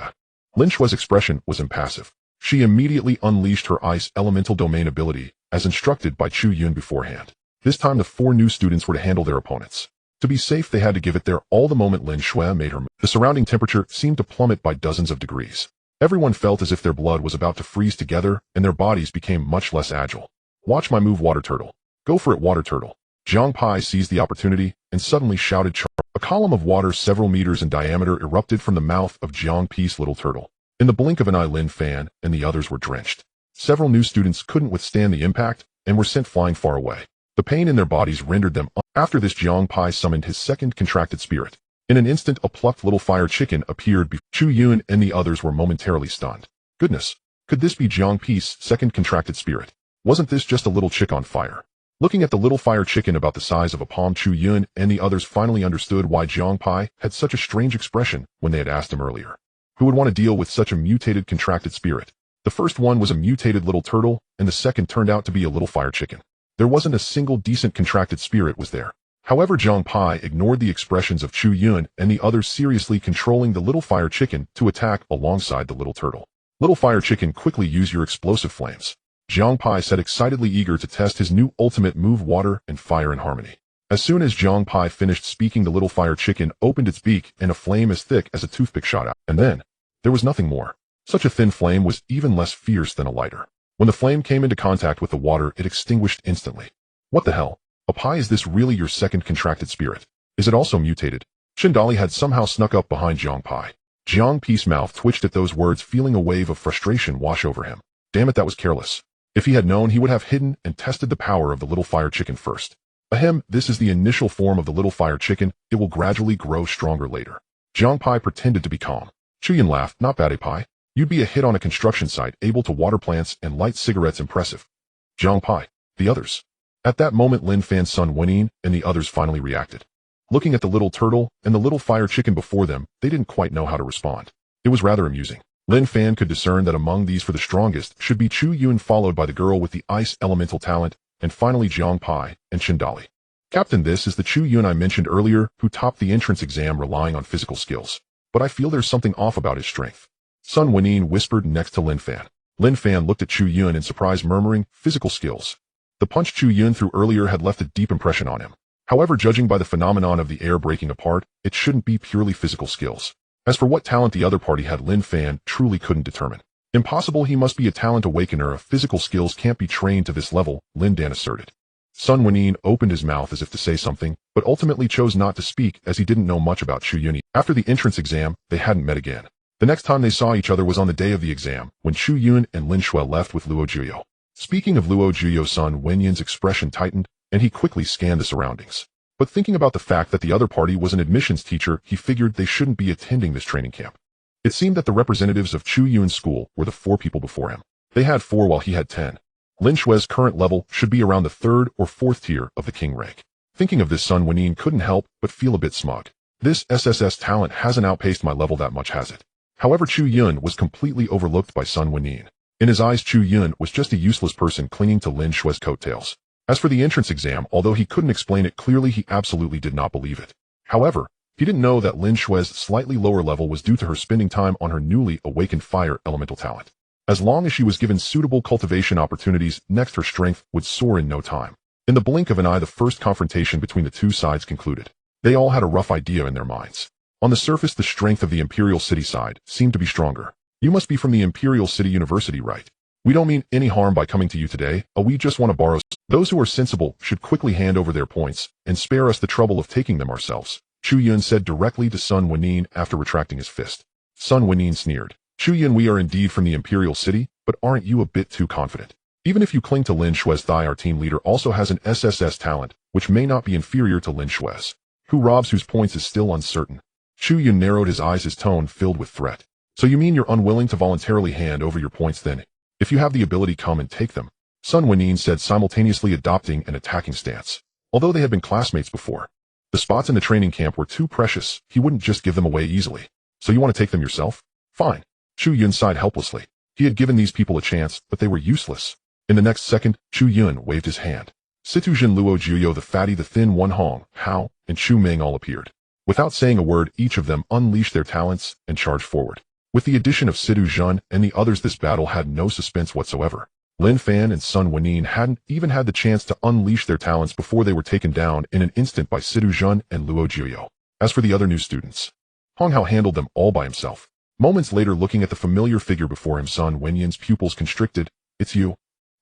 Lin Shui's expression was impassive. She immediately unleashed her ice elemental domain ability, as instructed by Chu Yun beforehand. This time the 4 new students were to handle their opponents. To be safe, they had to give it their all. The moment Lin Shui made her move, the surrounding temperature seemed to plummet by dozens of degrees. Everyone felt as if their blood was about to freeze together, and their bodies became much less agile. Watch my move, Water Turtle. Go for it, Water Turtle. Zhang Pai seized the opportunity and suddenly shouted charge. A column of water several meters in diameter erupted from the mouth of Zhang Pai's little turtle. In the blink of an eye, Lin Fan and the others were drenched. Several new students couldn't withstand the impact and were sent flying far away. The pain in their bodies rendered them. After this, Zhang Pai summoned his second contracted spirit. In an instant, a plucked little fire chicken appeared before Chu Yun, and the others were momentarily stunned. Goodness, could this be Zhang Pai's second contracted spirit? Wasn't this just a little chick on fire? Looking at the little fire chicken about the size of a palm, Chu Yun and the others finally understood why Zhang Pai had such a strange expression when they had asked him earlier. Who would want to deal with such a mutated contracted spirit? The first one was a mutated little turtle, and the second turned out to be a little fire chicken. There wasn't a single decent contracted spirit was there. However, Zhang Pai ignored the expressions of Chu Yun and the others, seriously controlling the little fire chicken to attack alongside the little turtle. Little fire chicken, quickly use your explosive flames. Zhang Pai said, excitedly eager to test his new ultimate move, water and fire in harmony. As soon as Zhang Pai finished speaking, the little fire chicken opened its beak and a flame as thick as a toothpick shot out. And then, there was nothing more. Such a thin flame was even less fierce than a lighter. When the flame came into contact with the water, it extinguished instantly. What the hell? Pai, is this really your second contracted spirit? Is it also mutated? Shindali had somehow snuck up behind Zhang Pai. Zhang Pai's mouth twitched at those words, feeling a wave of frustration wash over him. Damn it, that was careless. If he had known, he would have hidden and tested the power of the little fire chicken first. Ahem, this is the initial form of the little fire chicken. It will gradually grow stronger later. Zhang Pai pretended to be calm. Chu Yun laughed. Not bad, Pai. You'd be a hit on a construction site, able to water plants and light cigarettes. Impressive. Zhang Pai. The others. At that moment, Lin Fan, Sun Yun and the others finally reacted. Looking at the little turtle and the little fire chicken before them, they didn't quite know how to respond. It was rather amusing. Lin Fan could discern that among these, for the strongest should be Chu Yun, followed by the girl with the ice elemental talent, and finally Zhang Pai and Shindali. Captain, this is the Chu Yun I mentioned earlier, who topped the entrance exam relying on physical skills. But I feel there's something off about his strength. Sun Yun whispered next to Lin Fan. Lin Fan looked at Chu Yun in surprise, murmuring, physical skills. The punch Chu Yun threw earlier had left a deep impression on him. However, judging by the phenomenon of the air breaking apart, it shouldn't be purely physical skills. As for what talent the other party had, Lin Fan truly couldn't determine. Impossible, he must be a talent awakener. If physical skills can't be trained to this level, Lin Dan asserted. Sun Yun opened his mouth as if to say something, but ultimately chose not to speak as he didn't know much about Chu Yun. After the entrance exam, they hadn't met again. The next time they saw each other was on the day of the exam, when Chu Yun and Lin Shui left with Luo Juyo. Speaking of Luo Juyo, Sun Yun's expression tightened, and he quickly scanned the surroundings. But thinking about the fact that the other party was an admissions teacher, he figured they shouldn't be attending this training camp. It seemed that the representatives of Chu Yun's school were the 4 people before him. They had 4 while he had 10. Lin Shui's current level should be around the 3rd or 4th tier of the king rank. Thinking of this, Sun Yun couldn't help but feel a bit smug. This SSS talent hasn't outpaced my level that much, has it? However, Chu Yun was completely overlooked by Sun Yun. In his eyes, Chu Yun was just a useless person clinging to Lin Shui's coattails. As for the entrance exam, although he couldn't explain it clearly, he absolutely did not believe it. However, he didn't know that Lin Shui's slightly lower level was due to her spending time on her newly awakened fire elemental talent. As long as she was given suitable cultivation opportunities, next her strength would soar in no time. In the blink of an eye, the first confrontation between the two sides concluded. They all had a rough idea in their minds. On the surface, the strength of the Imperial City side seemed to be stronger. You must be from the Imperial City University, right? We don't mean any harm by coming to you today, we just want to borrow. Those who are sensible should quickly hand over their points and spare us the trouble of taking them ourselves, Chu Yun said directly to Sun Yun after retracting his fist. Sun Yun sneered. Chu Yun, we are indeed from the Imperial City, but aren't you a bit too confident? Even if you cling to Lin Shui's thigh, our team leader also has an SSS talent, which may not be inferior to Lin Shui's. Who robs whose points is still uncertain. Chu Yun narrowed his eyes, his tone filled with threat. So you mean you're unwilling to voluntarily hand over your points then? If you have the ability, come and take them, Sun Wenin said, simultaneously adopting an attacking stance. Although they had been classmates before, the spots in the training camp were too precious. He wouldn't just give them away easily. So you want to take them yourself? Fine. Chu Yun sighed helplessly. He had given these people a chance, but they were useless. In the next second, Chu Yun waved his hand. Situjin, Luo Jiuyo, the fatty, the thin one, Hong, Hao, and Chu Ming all appeared. Without saying a word, each of them unleashed their talents and charged forward. With the addition of Sidu Zhen and the others, this battle had no suspense whatsoever. Lin Fan and Sun Wenin hadn't even had the chance to unleash their talents before they were taken down in an instant by Sidu Zhen and Luo Jiuyo. As for the other new students, Hong Hao handled them all by himself. Moments later, looking at the familiar figure before him, Sun Wenyin's pupils constricted. It's you.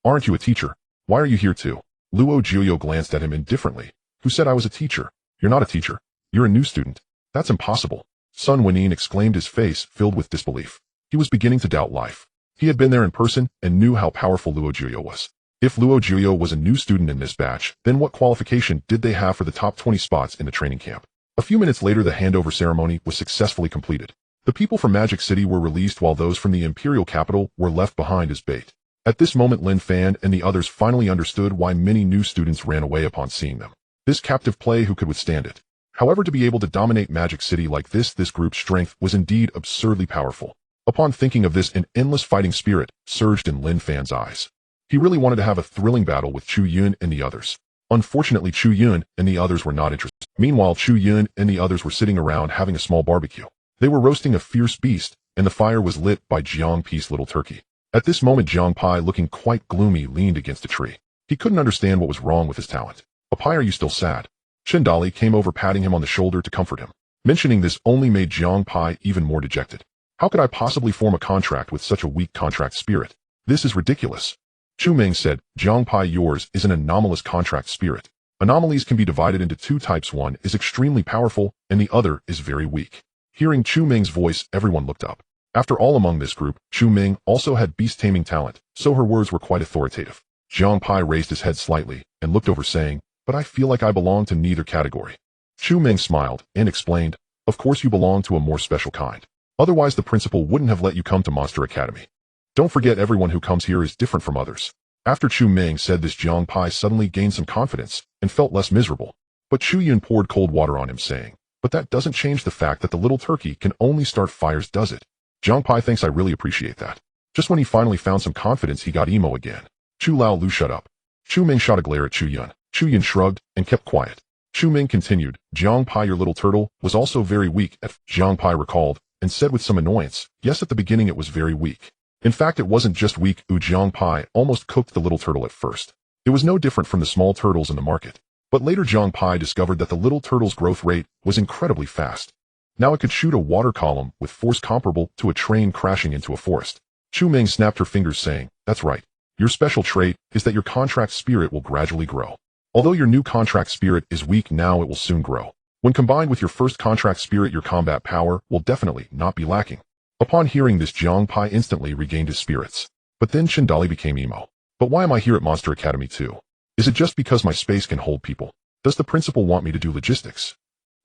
Aren't you a teacher? Why are you here too? Luo Jiuyo glanced at him indifferently. Who said I was a teacher? You're not a teacher. You're a new student. That's impossible. Sun Wenin exclaimed, his face filled with disbelief. He was beginning to doubt life. He had been there in person and knew how powerful Luo Jiuyo was. If Luo Jiuyo was a new student in this batch, then what qualification did they have for the top 20 spots in the training camp? A few minutes later, the handover ceremony was successfully completed. The people from Magic City were released while those from the Imperial capital were left behind as bait. At this moment, Lin Fan and the others finally understood why many new students ran away upon seeing them. This captive play, who could withstand it? However, to be able to dominate Magic City like this group's strength was indeed absurdly powerful. Upon thinking of this, an endless fighting spirit surged in Lin Fan's eyes. He really wanted to have a thrilling battle with Chu Yun and the others. Unfortunately, Chu Yun and the others were not interested. Meanwhile, Chu Yun and the others were sitting around having a small barbecue. They were roasting a fierce beast, and the fire was lit by Jiang Pi's little turkey. At this moment, Jiang Pi, looking quite gloomy, leaned against a tree. He couldn't understand what was wrong with his talent. Pai, are you still sad? Shindali came over, patting him on the shoulder to comfort him. Mentioning this only made Jiang Pi even more dejected. How could I possibly form a contract with such a weak contract spirit? This is ridiculous. Chu Ming said, Jiang Pi, yours is an anomalous contract spirit. Anomalies can be divided into two types. One is extremely powerful, and the other is very weak. Hearing Chu Ming's voice, everyone looked up. After all, among this group, Chu Ming also had beast-taming talent, so her words were quite authoritative. Jiang Pi raised his head slightly and looked over, saying, but I feel like I belong to neither category. Chu Ming smiled and explained, of course you belong to a more special kind. Otherwise the principal wouldn't have let you come to Monster Academy. Don't forget, everyone who comes here is different from others. After Chu Ming said this, Jiang Pi suddenly gained some confidence and felt less miserable. But Chu Yun poured cold water on him, saying, but that doesn't change the fact that the little turkey can only start fires, does it? Jiang Pi thinks I really appreciate that. Just when he finally found some confidence, he got emo again. Chu Lao Lu, shut up. Chu Ming shot a glare at Chu Yun. Chu Yun shrugged and kept quiet. Chu Ming continued, Jiang Pi, your little turtle was also very weak at Jiang Pi recalled and said with some annoyance, yes, at the beginning it was very weak. In fact, it wasn't just weak. Jiang Pai almost cooked the little turtle at first. It was no different from the small turtles in the market. But later Jiang Pai discovered that the little turtle's growth rate was incredibly fast. Now it could shoot a water column with force comparable to a train crashing into a forest. Chu Ming snapped her fingers, saying, that's right. Your special trait is that your contract spirit will gradually grow. Although your new contract spirit is weak now, it will soon grow. When combined with your first contract spirit, your combat power will definitely not be lacking. Upon hearing this, Jiang Pai instantly regained his spirits. But then Shindali became emo. But why am I here at Monster Academy too? Is it just because my space can hold people? Does the principal want me to do logistics?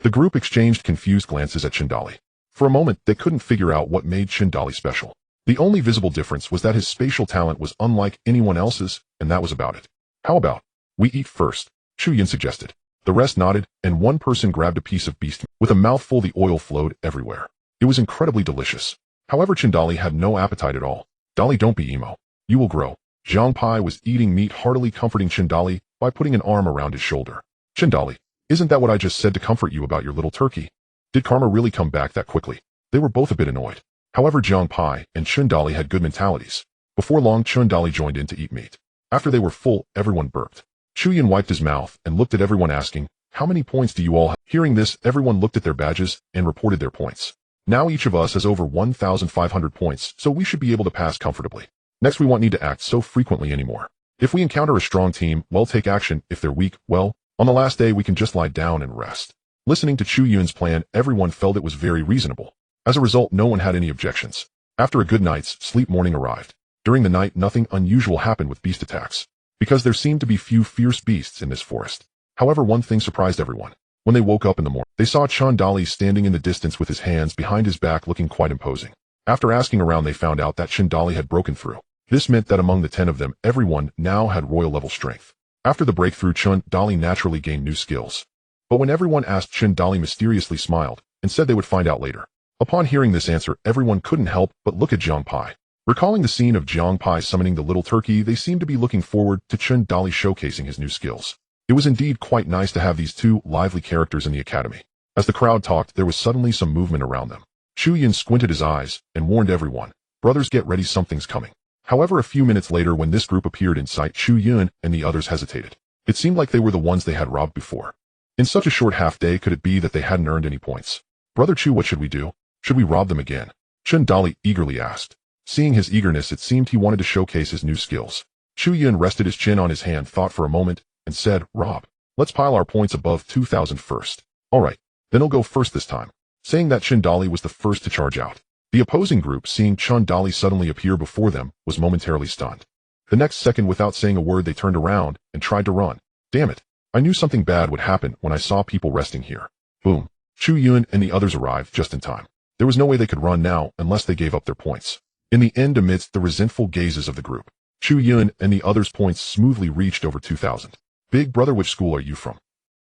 The group exchanged confused glances at Shindali. For a moment, they couldn't figure out what made Shindali special. The only visible difference was that his spatial talent was unlike anyone else's, and that was about it. How about we eat first? Chu Yun suggested. The rest nodded, and one person grabbed a piece of beast. With a mouthful, the oil flowed everywhere. It was incredibly delicious. However, Shindali had no appetite at all. Dolly, don't be emo. You will grow. Jiang Pai was eating meat heartily, comforting Shindali by putting an arm around his shoulder. Shindali, isn't that what I just said to comfort you about your little turkey? Did karma really come back that quickly? They were both a bit annoyed. However, Jiang Pai and Shindali had good mentalities. Before long, Shindali joined in to eat meat. After they were full, everyone burped. Chu Yun wiped his mouth and looked at everyone, asking, how many points do you all have? Hearing this, everyone looked at their badges and reported their points. Now each of us has over 1,500 points, so we should be able to pass comfortably. Next, we won't need to act so frequently anymore. If we encounter a strong team, well, take action. If they're weak, well, on the last day we can just lie down and rest. Listening to Chu Yun's plan, everyone felt it was very reasonable. As a result, no one had any objections. After a good night's sleep, morning arrived. During the night, nothing unusual happened with beast attacks, because there seemed to be few fierce beasts in this forest. However, one thing surprised everyone. When they woke up in the morning, they saw Chandali standing in the distance with his hands behind his back, looking quite imposing. After asking around, they found out that Chandali had broken through. This meant that among the 10 of them, everyone now had royal-level strength. After the breakthrough, Chun Dali naturally gained new skills. But when everyone asked, Chun Dali mysteriously smiled and said they would find out later. Upon hearing this answer, everyone couldn't help but look at Jiang Pai. Recalling the scene of Jiang Pai summoning the little turkey, they seemed to be looking forward to Chun Dali showcasing his new skills. It was indeed quite nice to have these two lively characters in the academy. As the crowd talked, there was suddenly some movement around them. Chu Yun squinted his eyes and warned everyone, "Brothers, get ready, something's coming." However, a few minutes later when this group appeared in sight, Chu Yun and the others hesitated. It seemed like they were the ones they had robbed before. In such a short half-day, could it be that they hadn't earned any points? "Brother Chu, what should we do? Should we rob them again?" Chun Dali eagerly asked. Seeing his eagerness, it seemed he wanted to showcase his new skills. Chu Yun rested his chin on his hand, thought for a moment, and said, "Rob. Let's pile our points above 2,000 first. Alright, then I'll go first this time." Saying that, Chun Dali was the first to charge out. The opposing group, seeing Chun Dali suddenly appear before them, was momentarily stunned. The next second, without saying a word, they turned around and tried to run. Damn it. I knew something bad would happen when I saw people resting here. Boom. Chu Yun and the others arrived just in time. There was no way they could run now unless they gave up their points. In the end, amidst the resentful gazes of the group, Chu Yun and the others' points smoothly reached over 2,000. "Big brother, which school are you from?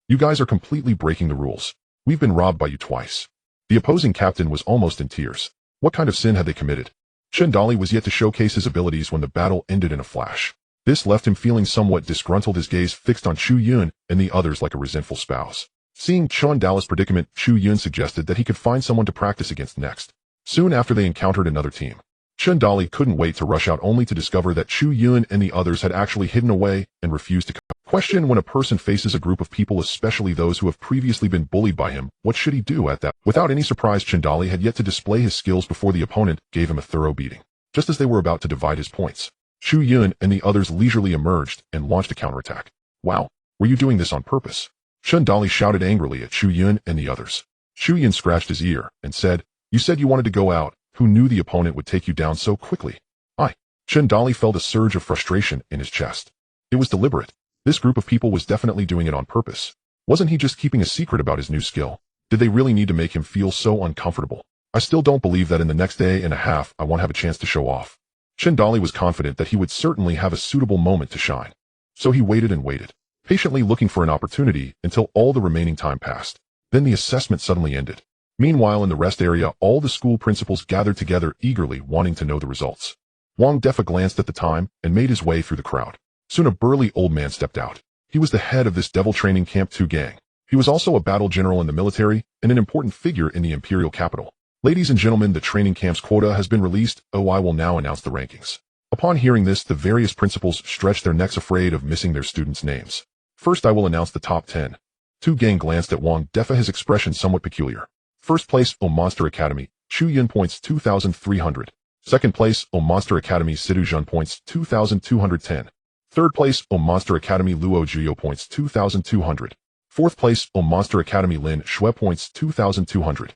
You guys are completely breaking the rules. We've been robbed by you twice." The opposing captain was almost in tears. What kind of sin had they committed? Chun Dali was yet to showcase his abilities when the battle ended in a flash. This left him feeling somewhat disgruntled, his gaze fixed on Chu Yun and the others like a resentful spouse. Seeing Chun Dali's predicament, Chu Yun suggested that he could find someone to practice against next. Soon after, they encountered another team. Chun Dali couldn't wait to rush out, only to discover that Chu Yun and the others had actually hidden away and refused to come. Question: when a person faces a group of people, especially those who have previously been bullied by him, what should he do at that? Without any surprise, Chun Dali had yet to display his skills before the opponent gave him a thorough beating. Just as they were about to divide his points, Chu Yun and the others leisurely emerged and launched a counterattack. "Wow, were you doing this on purpose?" Chun Dali shouted angrily at Chu Yun and the others. Chu Yun scratched his ear and said, "You said you wanted to go out. Who knew the opponent would take you down so quickly?" Chun Dali felt a surge of frustration in his chest. It was deliberate. This group of people was definitely doing it on purpose. Wasn't he just keeping a secret about his new skill? Did they really need to make him feel so uncomfortable? I still don't believe that in the next day and a half I won't have a chance to show off. Chun Dali was confident that he would certainly have a suitable moment to shine. So he waited and waited, patiently looking for an opportunity until all the remaining time passed. Then the assessment suddenly ended. Meanwhile, in the rest area, all the school principals gathered together eagerly, wanting to know the results. Wang Defa glanced at the time and made his way through the crowd. Soon a burly old man stepped out. He was the head of this devil training camp 2 gang. He was also a battle general in the military and an important figure in the imperial capital. "Ladies and gentlemen, the training camp's quota has been released. I will now announce the rankings." Upon hearing this, the various principals stretched their necks, afraid of missing their students' names. "First, I will announce the top 10. 2 gang glanced at Wang Defa, his expression somewhat peculiar. First place, Monster Academy, Chu Yun, points 2,300. Second place, Monster Academy, Sidu Jun, points 2,210. Third place, Monster Academy, Luo Juyo, points 2,200. Fourth place, Monster Academy, Lin Shui, points 2,200.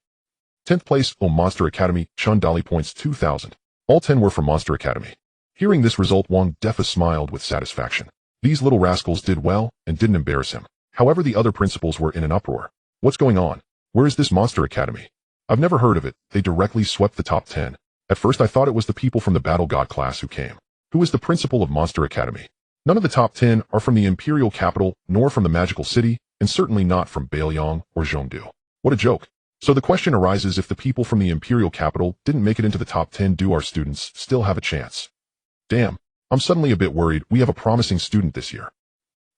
10th place, Monster Academy, Chun Dali, points 2,000. All 10 were from Monster Academy. Hearing this result, Wang Defa smiled with satisfaction. These little rascals did well and didn't embarrass him. However, the other principals were in an uproar. "What's going on? Where is this Monster Academy? I've never heard of it." They directly swept the top 10. At first I thought it was the people from the Battle God class who came. Who is the principal of Monster Academy? None of the top 10 are from the imperial capital, nor from the magical city, and certainly not from Bailiang or Zhongdu. What a joke. So the question arises, if the people from the imperial capital didn't make it into the top 10, do our students still have a chance? Damn, I'm suddenly a bit worried. We have a promising student this year.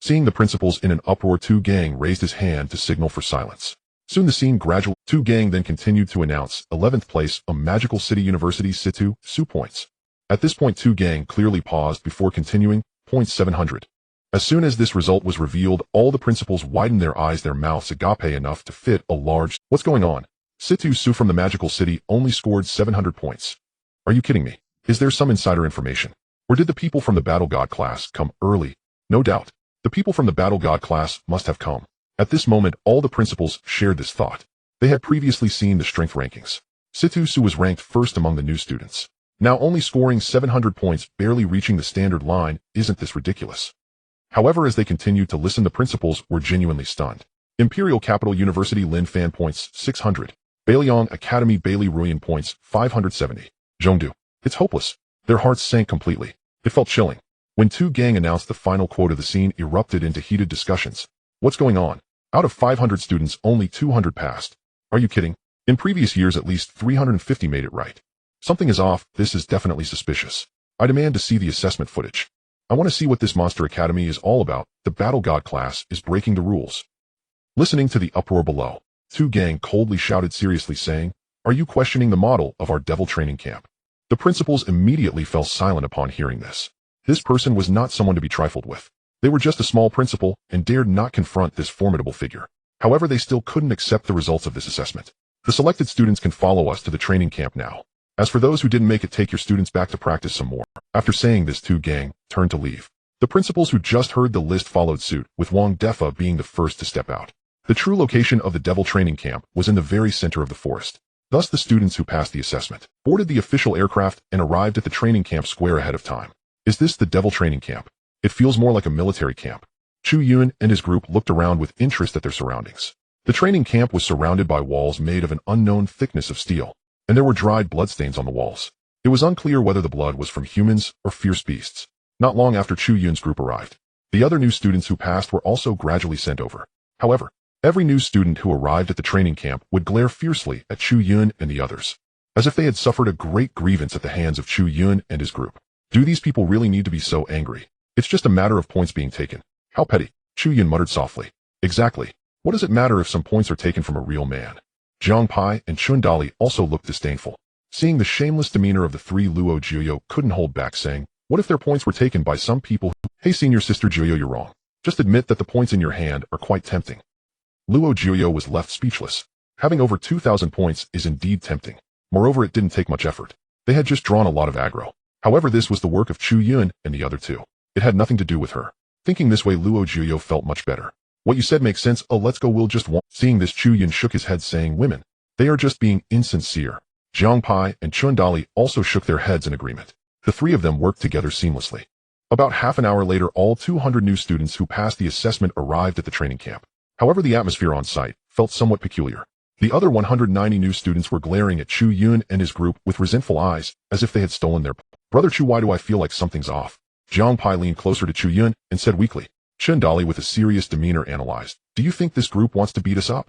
Seeing the principals in an uproar, 2 gang raised his hand to signal for silence. Soon the scene gradually. 2 gang then continued to announce 11th place, a Magical City University, Situ, Su, points. At this point, 2 gang clearly paused before continuing, points 700. As soon as this result was revealed, all the principals widened their eyes, their mouths agape enough to fit a large. "What's going on? Situ Su from the Magical City only scored 700 points. Are you kidding me? Is there some insider information? Or did the people from the Battle God class come early?" No doubt. The people from the Battle God class must have come. At this moment, all the principals shared this thought. They had previously seen the strength rankings. Situ Su was ranked first among the new students. Now only scoring 700 points, barely reaching the standard line. Isn't this ridiculous? However, as they continued to listen, the principals were genuinely stunned. Imperial Capital University, Lin Fan, points 600. Bailiang Academy, Bailey Ruyan, points 570. Zhongdu. It's hopeless. Their hearts sank completely. It felt chilling. When Chu Gang announced the final quote, the scene erupted into heated discussions. What's going on? Out of 500 students, only 200 passed. Are you kidding? In previous years, at least 350 made it right. Something is off. This is definitely suspicious. I demand to see the assessment footage. I want to see what this Monster Academy is all about. The Battle God class is breaking the rules. Listening to the uproar below, Chu Gang coldly shouted, seriously saying, "Are you questioning the model of our devil training camp?" The principals immediately fell silent upon hearing this. This person was not someone to be trifled with. They were just a small principal and dared not confront this formidable figure. However, they still couldn't accept the results of this assessment. The selected students can follow us to the training camp now. As for those who didn't make it, take your students back to practice some more. After saying this, Chu Gang turned to leave. The principals who just heard the list followed suit, with Wang Defa being the first to step out. The true location of the devil training camp was in the very center of the forest. Thus, the students who passed the assessment boarded the official aircraft and arrived at the training camp square ahead of time. Is this the devil training camp? It feels more like a military camp. Chu Yun and his group looked around with interest at their surroundings. The training camp was surrounded by walls made of an unknown thickness of steel, and there were dried bloodstains on the walls. It was unclear whether the blood was from humans or fierce beasts. Not long after Chu Yun's group arrived, the other new students who passed were also gradually sent over. However, every new student who arrived at the training camp would glare fiercely at Chu Yun and the others, as if they had suffered a great grievance at the hands of Chu Yun and his group. Do these people really need to be so angry? It's just a matter of points being taken. How petty, Chu Yun muttered softly. Exactly. What does it matter if some points are taken from a real man? Jiang Pai and Chun Dali also looked disdainful. Seeing the shameless demeanor of the three, Luo Jiuyo couldn't hold back, saying, what if their points were taken by some people who— Hey senior sister Jiuyo, you're wrong. Just admit that the points in your hand are quite tempting. Luo Jiuyo was left speechless. Having over 2,000 points is indeed tempting. Moreover, it didn't take much effort. They had just drawn a lot of aggro. However, this was the work of Chu Yun and the other two. It had nothing to do with her. Thinking this way, Luo Jiuyo felt much better. What you said makes sense. Oh, let's go, we'll just want— Seeing this, Chu Yun shook his head, saying, women, they are just being insincere. Jiang Pai and Chun Dali also shook their heads in agreement. The three of them worked together seamlessly. About half an hour later, all 200 new students who passed the assessment arrived at the training camp. However, the atmosphere on site felt somewhat peculiar. The other 190 new students were glaring at Chu Yun and his group with resentful eyes, as if they had stolen their— Brother Chu, why do I feel like something's off? Jiang Pai leaned closer to Chu Yun and said weakly. Chun Dali with a serious demeanor analyzed. Do you think this group wants to beat us up?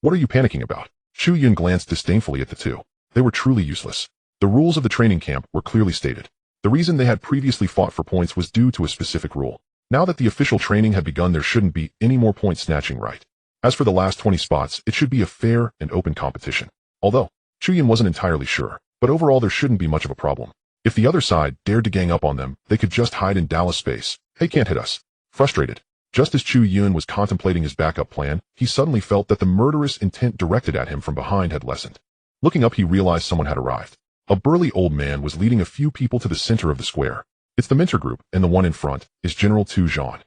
What are you panicking about? Chu Yun glanced disdainfully at the two. They were truly useless. The rules of the training camp were clearly stated. The reason they had previously fought for points was due to a specific rule. Now that the official training had begun, there shouldn't be any more point snatching, right? As for the last 20 spots, it should be a fair and open competition. Although, Chu Yun wasn't entirely sure, but overall there shouldn't be much of a problem. If the other side dared to gang up on them, they could just hide in Dallas space. They can't hit us. Frustrated, just as Chu Yun was contemplating his backup plan, he suddenly felt that the murderous intent directed at him from behind had lessened. Looking up, he realized someone had arrived. A burly old man was leading a few people to the center of the square. It's the mentor group, and the one in front is General Chu Yun.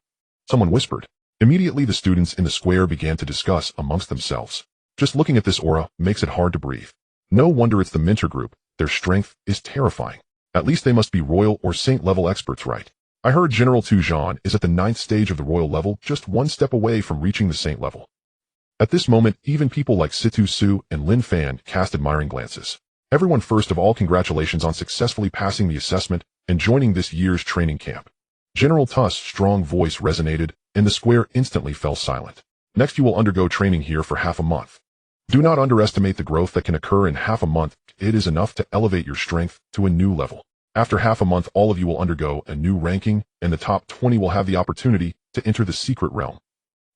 Someone whispered. Immediately, the students in the square began to discuss amongst themselves. Just looking at this aura makes it hard to breathe. No wonder it's the mentor group. Their strength is terrifying. At least they must be royal or saint-level experts, right? I heard General Chu Yun is at the 9th stage of the royal level, just one step away from reaching the saint level. At this moment, even people like Situ Su and Lin Fan cast admiring glances. Everyone, first of all, congratulations on successfully passing the assessment and joining this year's training camp. General Tu's strong voice resonated, and the square instantly fell silent. Next, you will undergo training here for half a month. Do not underestimate the growth that can occur in half a month. It is enough to elevate your strength to a new level. After half a month, all of you will undergo a new ranking, and the top 20 will have the opportunity to enter the secret realm.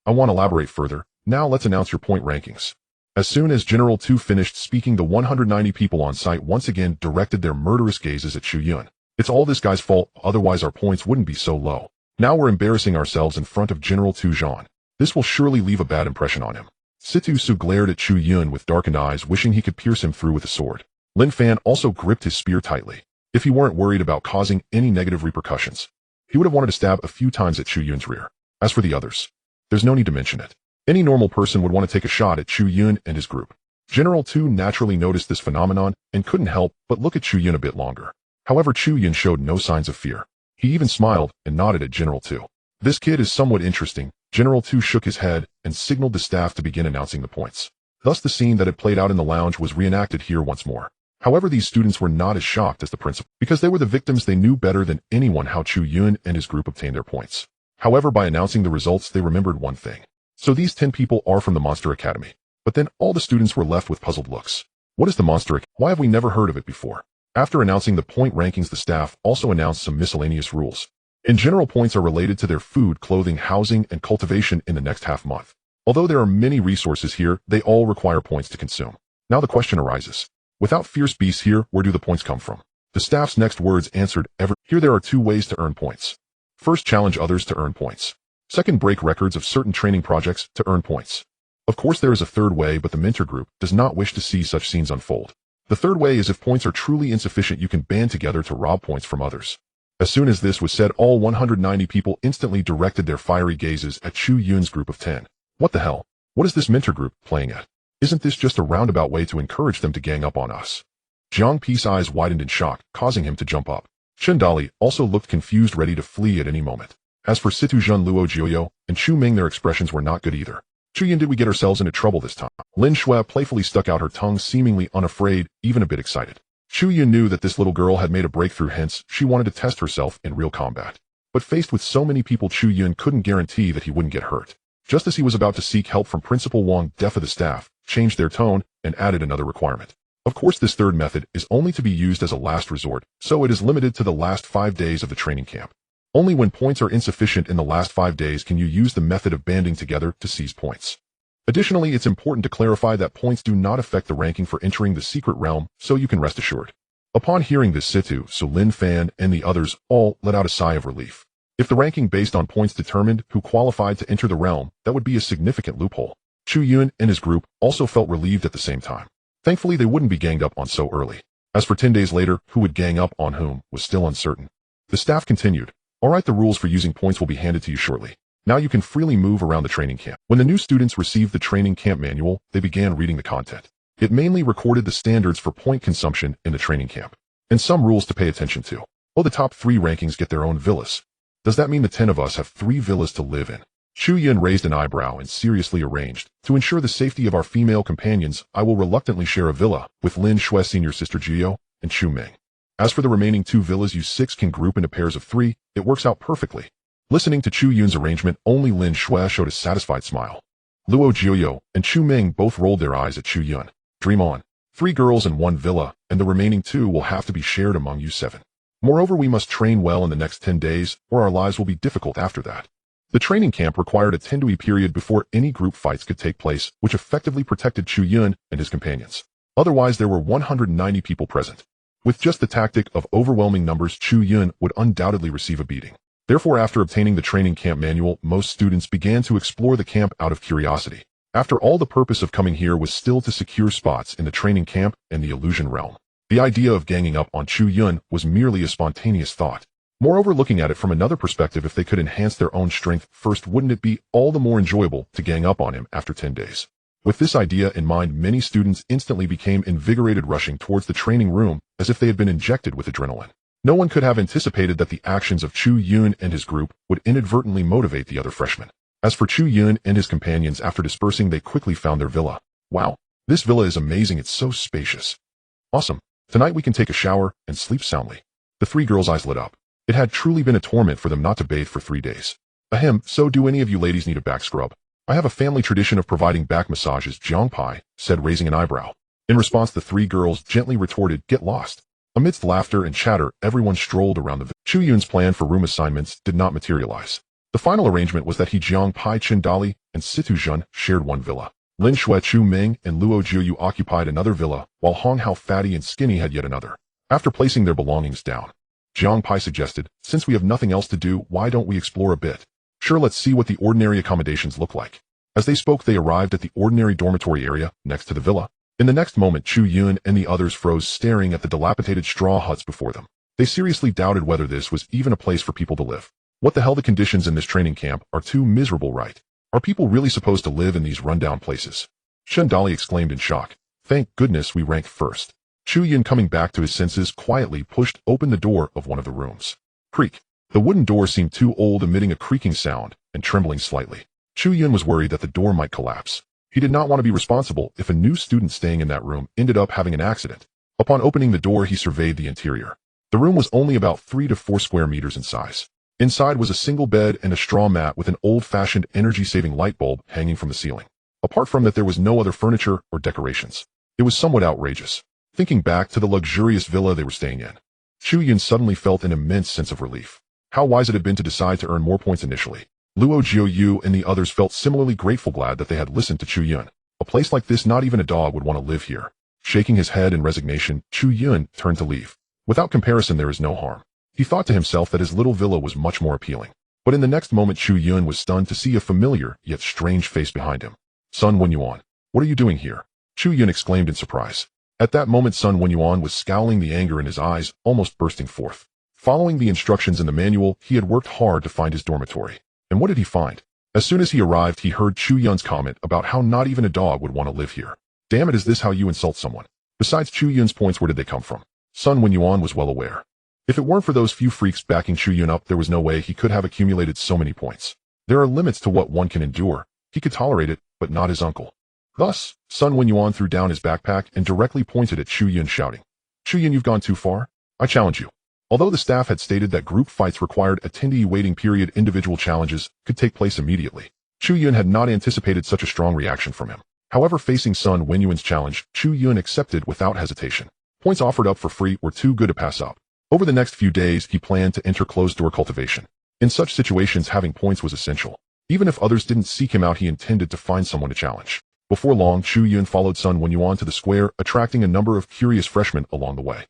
I want to elaborate further. Now let's announce your point rankings. As soon as General Tu finished speaking, the 190 people on site once again directed their murderous gazes at Chu Yun. It's all this guy's fault, otherwise our points wouldn't be so low. Now we're embarrassing ourselves in front of General Tu Yun. This will surely leave a bad impression on him. Situ Su glared at Chu Yun with darkened eyes, wishing he could pierce him through with a sword. Lin Fan also gripped his spear tightly. If he weren't worried about causing any negative repercussions, he would have wanted to stab a few times at Chu Yun's rear. As for the others, there's no need to mention it. Any normal person would want to take a shot at Chu Yun and his group. General Tu naturally noticed this phenomenon and couldn't help but look at Chu Yun a bit longer. However, Chu Yun showed no signs of fear. He even smiled and nodded at General Tu. This kid is somewhat interesting. General Tu shook his head and signaled the staff to begin announcing the points. Thus, the scene that had played out in the lounge was reenacted here once more. However, these students were not as shocked as the principal, because they were the victims. They knew better than anyone how Chu Yun and his group obtained their points. However, by announcing the results, they remembered one thing. So these 10 people are from the Monster Academy. But then all the students were left with puzzled looks. What is the Monster Academy? Why have we never heard of it before? After announcing the point rankings, the staff also announced some miscellaneous rules. In general, points are related to their food, clothing, housing, and cultivation in the next half month. Although there are many resources here, they all require points to consume. Now the question arises. Without fierce beasts here, where do the points come from? The staff's next words answered, Here there are 2 ways to earn points. First, challenge others to earn points. Second, break records of certain training projects to earn points. Of course, there is a third way, but the mentor group does not wish to see such scenes unfold. The third way is if points are truly insufficient, you can band together to rob points from others. As soon as this was said, all 190 people instantly directed their fiery gazes at Chu Yun's group of 10. What the hell? What is this mentor group playing at? Isn't this just a roundabout way to encourage them to gang up on us? Jiang Pi's eyes widened in shock, causing him to jump up. Chen Dali also looked confused, ready to flee at any moment. As for Situ Zhen, Luo Jiuyo, and Chu Ming, their expressions were not good either. Chu Yun, did we get ourselves into trouble this time? Lin Shui playfully stuck out her tongue, seemingly unafraid, even a bit excited. Chu Yun knew that this little girl had made a breakthrough, hence she wanted to test herself in real combat. But faced with so many people, Chu Yun couldn't guarantee that he wouldn't get hurt. Just as he was about to seek help from Principal Wang, deaf of the staff changed their tone and added another requirement. Of course, this third method is only to be used as a last resort, so it is limited to the last 5 days of the training camp. Only when points are insufficient in the last 5 days can you use the method of banding together to seize points. Additionally, it's important to clarify that points do not affect the ranking for entering the secret realm, so you can rest assured. Upon hearing this, Situ, so Lin Fan, and the others all let out a sigh of relief. If the ranking based on points determined who qualified to enter the realm, that would be a significant loophole. Chu Yun and his group also felt relieved at the same time. Thankfully, they wouldn't be ganged up on so early. As for 10 days later, who would gang up on whom was still uncertain. The staff continued. Alright, the rules for using points will be handed to you shortly. Now you can freely move around the training camp. When the new students received the training camp manual, they began reading the content. It mainly recorded the standards for point consumption in the training camp, and some rules to pay attention to. Oh, the top 3 rankings get their own villas. Does that mean the 10 of us have 3 villas to live in? Chu Yun raised an eyebrow and seriously arranged. To ensure the safety of our female companions, I will reluctantly share a villa with Lin Shui's senior sister Jiuyo and Chu Ming. As for the remaining 2 villas, you 6 can group into pairs of 3. It works out perfectly. Listening to Chu Yun's arrangement, only Lin Shui showed a satisfied smile. Luo Jiuyo and Chu Ming both rolled their eyes at Chu Yun. Dream on. 3 girls and 1 villa, and the remaining 2 will have to be shared among you 7. Moreover, we must train well in the next 10 days, or our lives will be difficult after that. The training camp required a 10-day period before any group fights could take place, which effectively protected Chu Yun and his companions. Otherwise, there were 190 people present. With just the tactic of overwhelming numbers, Chu Yun would undoubtedly receive a beating. Therefore, after obtaining the training camp manual, most students began to explore the camp out of curiosity. After all, the purpose of coming here was still to secure spots in the training camp and the illusion realm. The idea of ganging up on Chu Yun was merely a spontaneous thought. Moreover, looking at it from another perspective, if they could enhance their own strength first, wouldn't it be all the more enjoyable to gang up on him after 10 days? With this idea in mind, many students instantly became invigorated, rushing towards the training room as if they had been injected with adrenaline. No one could have anticipated that the actions of Chu Yun and his group would inadvertently motivate the other freshmen. As for Chu Yun and his companions, after dispersing, they quickly found their villa. Wow, this villa is amazing, it's so spacious. Awesome, tonight we can take a shower and sleep soundly. The 3 girls' eyes lit up. It had truly been a torment for them not to bathe for 3 days. Ahem, so do any of you ladies need a back scrub? I have a family tradition of providing back massages, Jiang Pai said, raising an eyebrow. In response, the 3 girls gently retorted, get lost. Amidst laughter and chatter, everyone strolled around the villa. Chu Yun's plan for room assignments did not materialize. The final arrangement was that he, Jiang Pai, Chen Dali, and Situ Zhen shared 1 villa. Lin Shui, Chu Ming, and Luo Jiuyu occupied another villa, while Hong Hao, Fatty, and Skinny had yet another. After placing their belongings down, Jiang Pai suggested, since we have nothing else to do, why don't we explore a bit? Sure, let's see what the ordinary accommodations look like. As they spoke, they arrived at the ordinary dormitory area next to the villa. In the next moment, Chu Yun and the others froze, staring at the dilapidated straw huts before them. They seriously doubted whether this was even a place for people to live. What the hell, the conditions in this training camp are too miserable, right? Are people really supposed to live in these rundown places? Chen Dali exclaimed in shock. Thank goodness we ranked first. Chu Yun, coming back to his senses, quietly pushed open the door of one of the rooms. Creak. The wooden door seemed too old, emitting a creaking sound and trembling slightly. Chu Yun was worried that the door might collapse. He did not want to be responsible if a new student staying in that room ended up having an accident. Upon opening the door, he surveyed the interior. The room was only about 3 to 4 square meters in size. Inside was a single bed and a straw mat with an old-fashioned energy-saving light bulb hanging from the ceiling. Apart from that, there was no other furniture or decorations. It was somewhat outrageous. Thinking back to the luxurious villa they were staying in, Chu Yun suddenly felt an immense sense of relief. How wise it had been to decide to earn more points initially. Luo Jiuyu and the others felt similarly glad that they had listened to Chu Yun. A place like this, not even a dog would want to live here. Shaking his head in resignation, Chu Yun turned to leave. Without comparison, there is no harm. He thought to himself that his little villa was much more appealing. But in the next moment, Chu Yun was stunned to see a familiar yet strange face behind him. Sun Wenyuan, what are you doing here? Chu Yun exclaimed in surprise. At that moment, Sun Wenyuan was scowling, the anger in his eyes almost bursting forth. Following the instructions in the manual, he had worked hard to find his dormitory. And what did he find? As soon as he arrived, he heard Chu Yun's comment about how not even a dog would want to live here. Damn it, is this how you insult someone? Besides, Chu Yun's points, where did they come from? Sun Wenyuan was well aware. If it weren't for those few freaks backing Chu Yun up, there was no way he could have accumulated so many points. There are limits to what one can endure. He could tolerate it, but not his uncle. Thus, Sun Wenyuan threw down his backpack and directly pointed at Chu Yun, shouting, Chu Yun, you've gone too far. I challenge you. Although the staff had stated that group fights required attendee waiting period, individual challenges could take place immediately. Chu Yun had not anticipated such a strong reaction from him. However, facing Sun Wenyuan's challenge, Chu Yun accepted without hesitation. Points offered up for free were too good to pass up. Over the next few days, he planned to enter closed-door cultivation. In such situations, having points was essential. Even if others didn't seek him out, he intended to find someone to challenge. Before long, Chu Yun followed Sun Wenyuan to the square, attracting a number of curious freshmen along the way.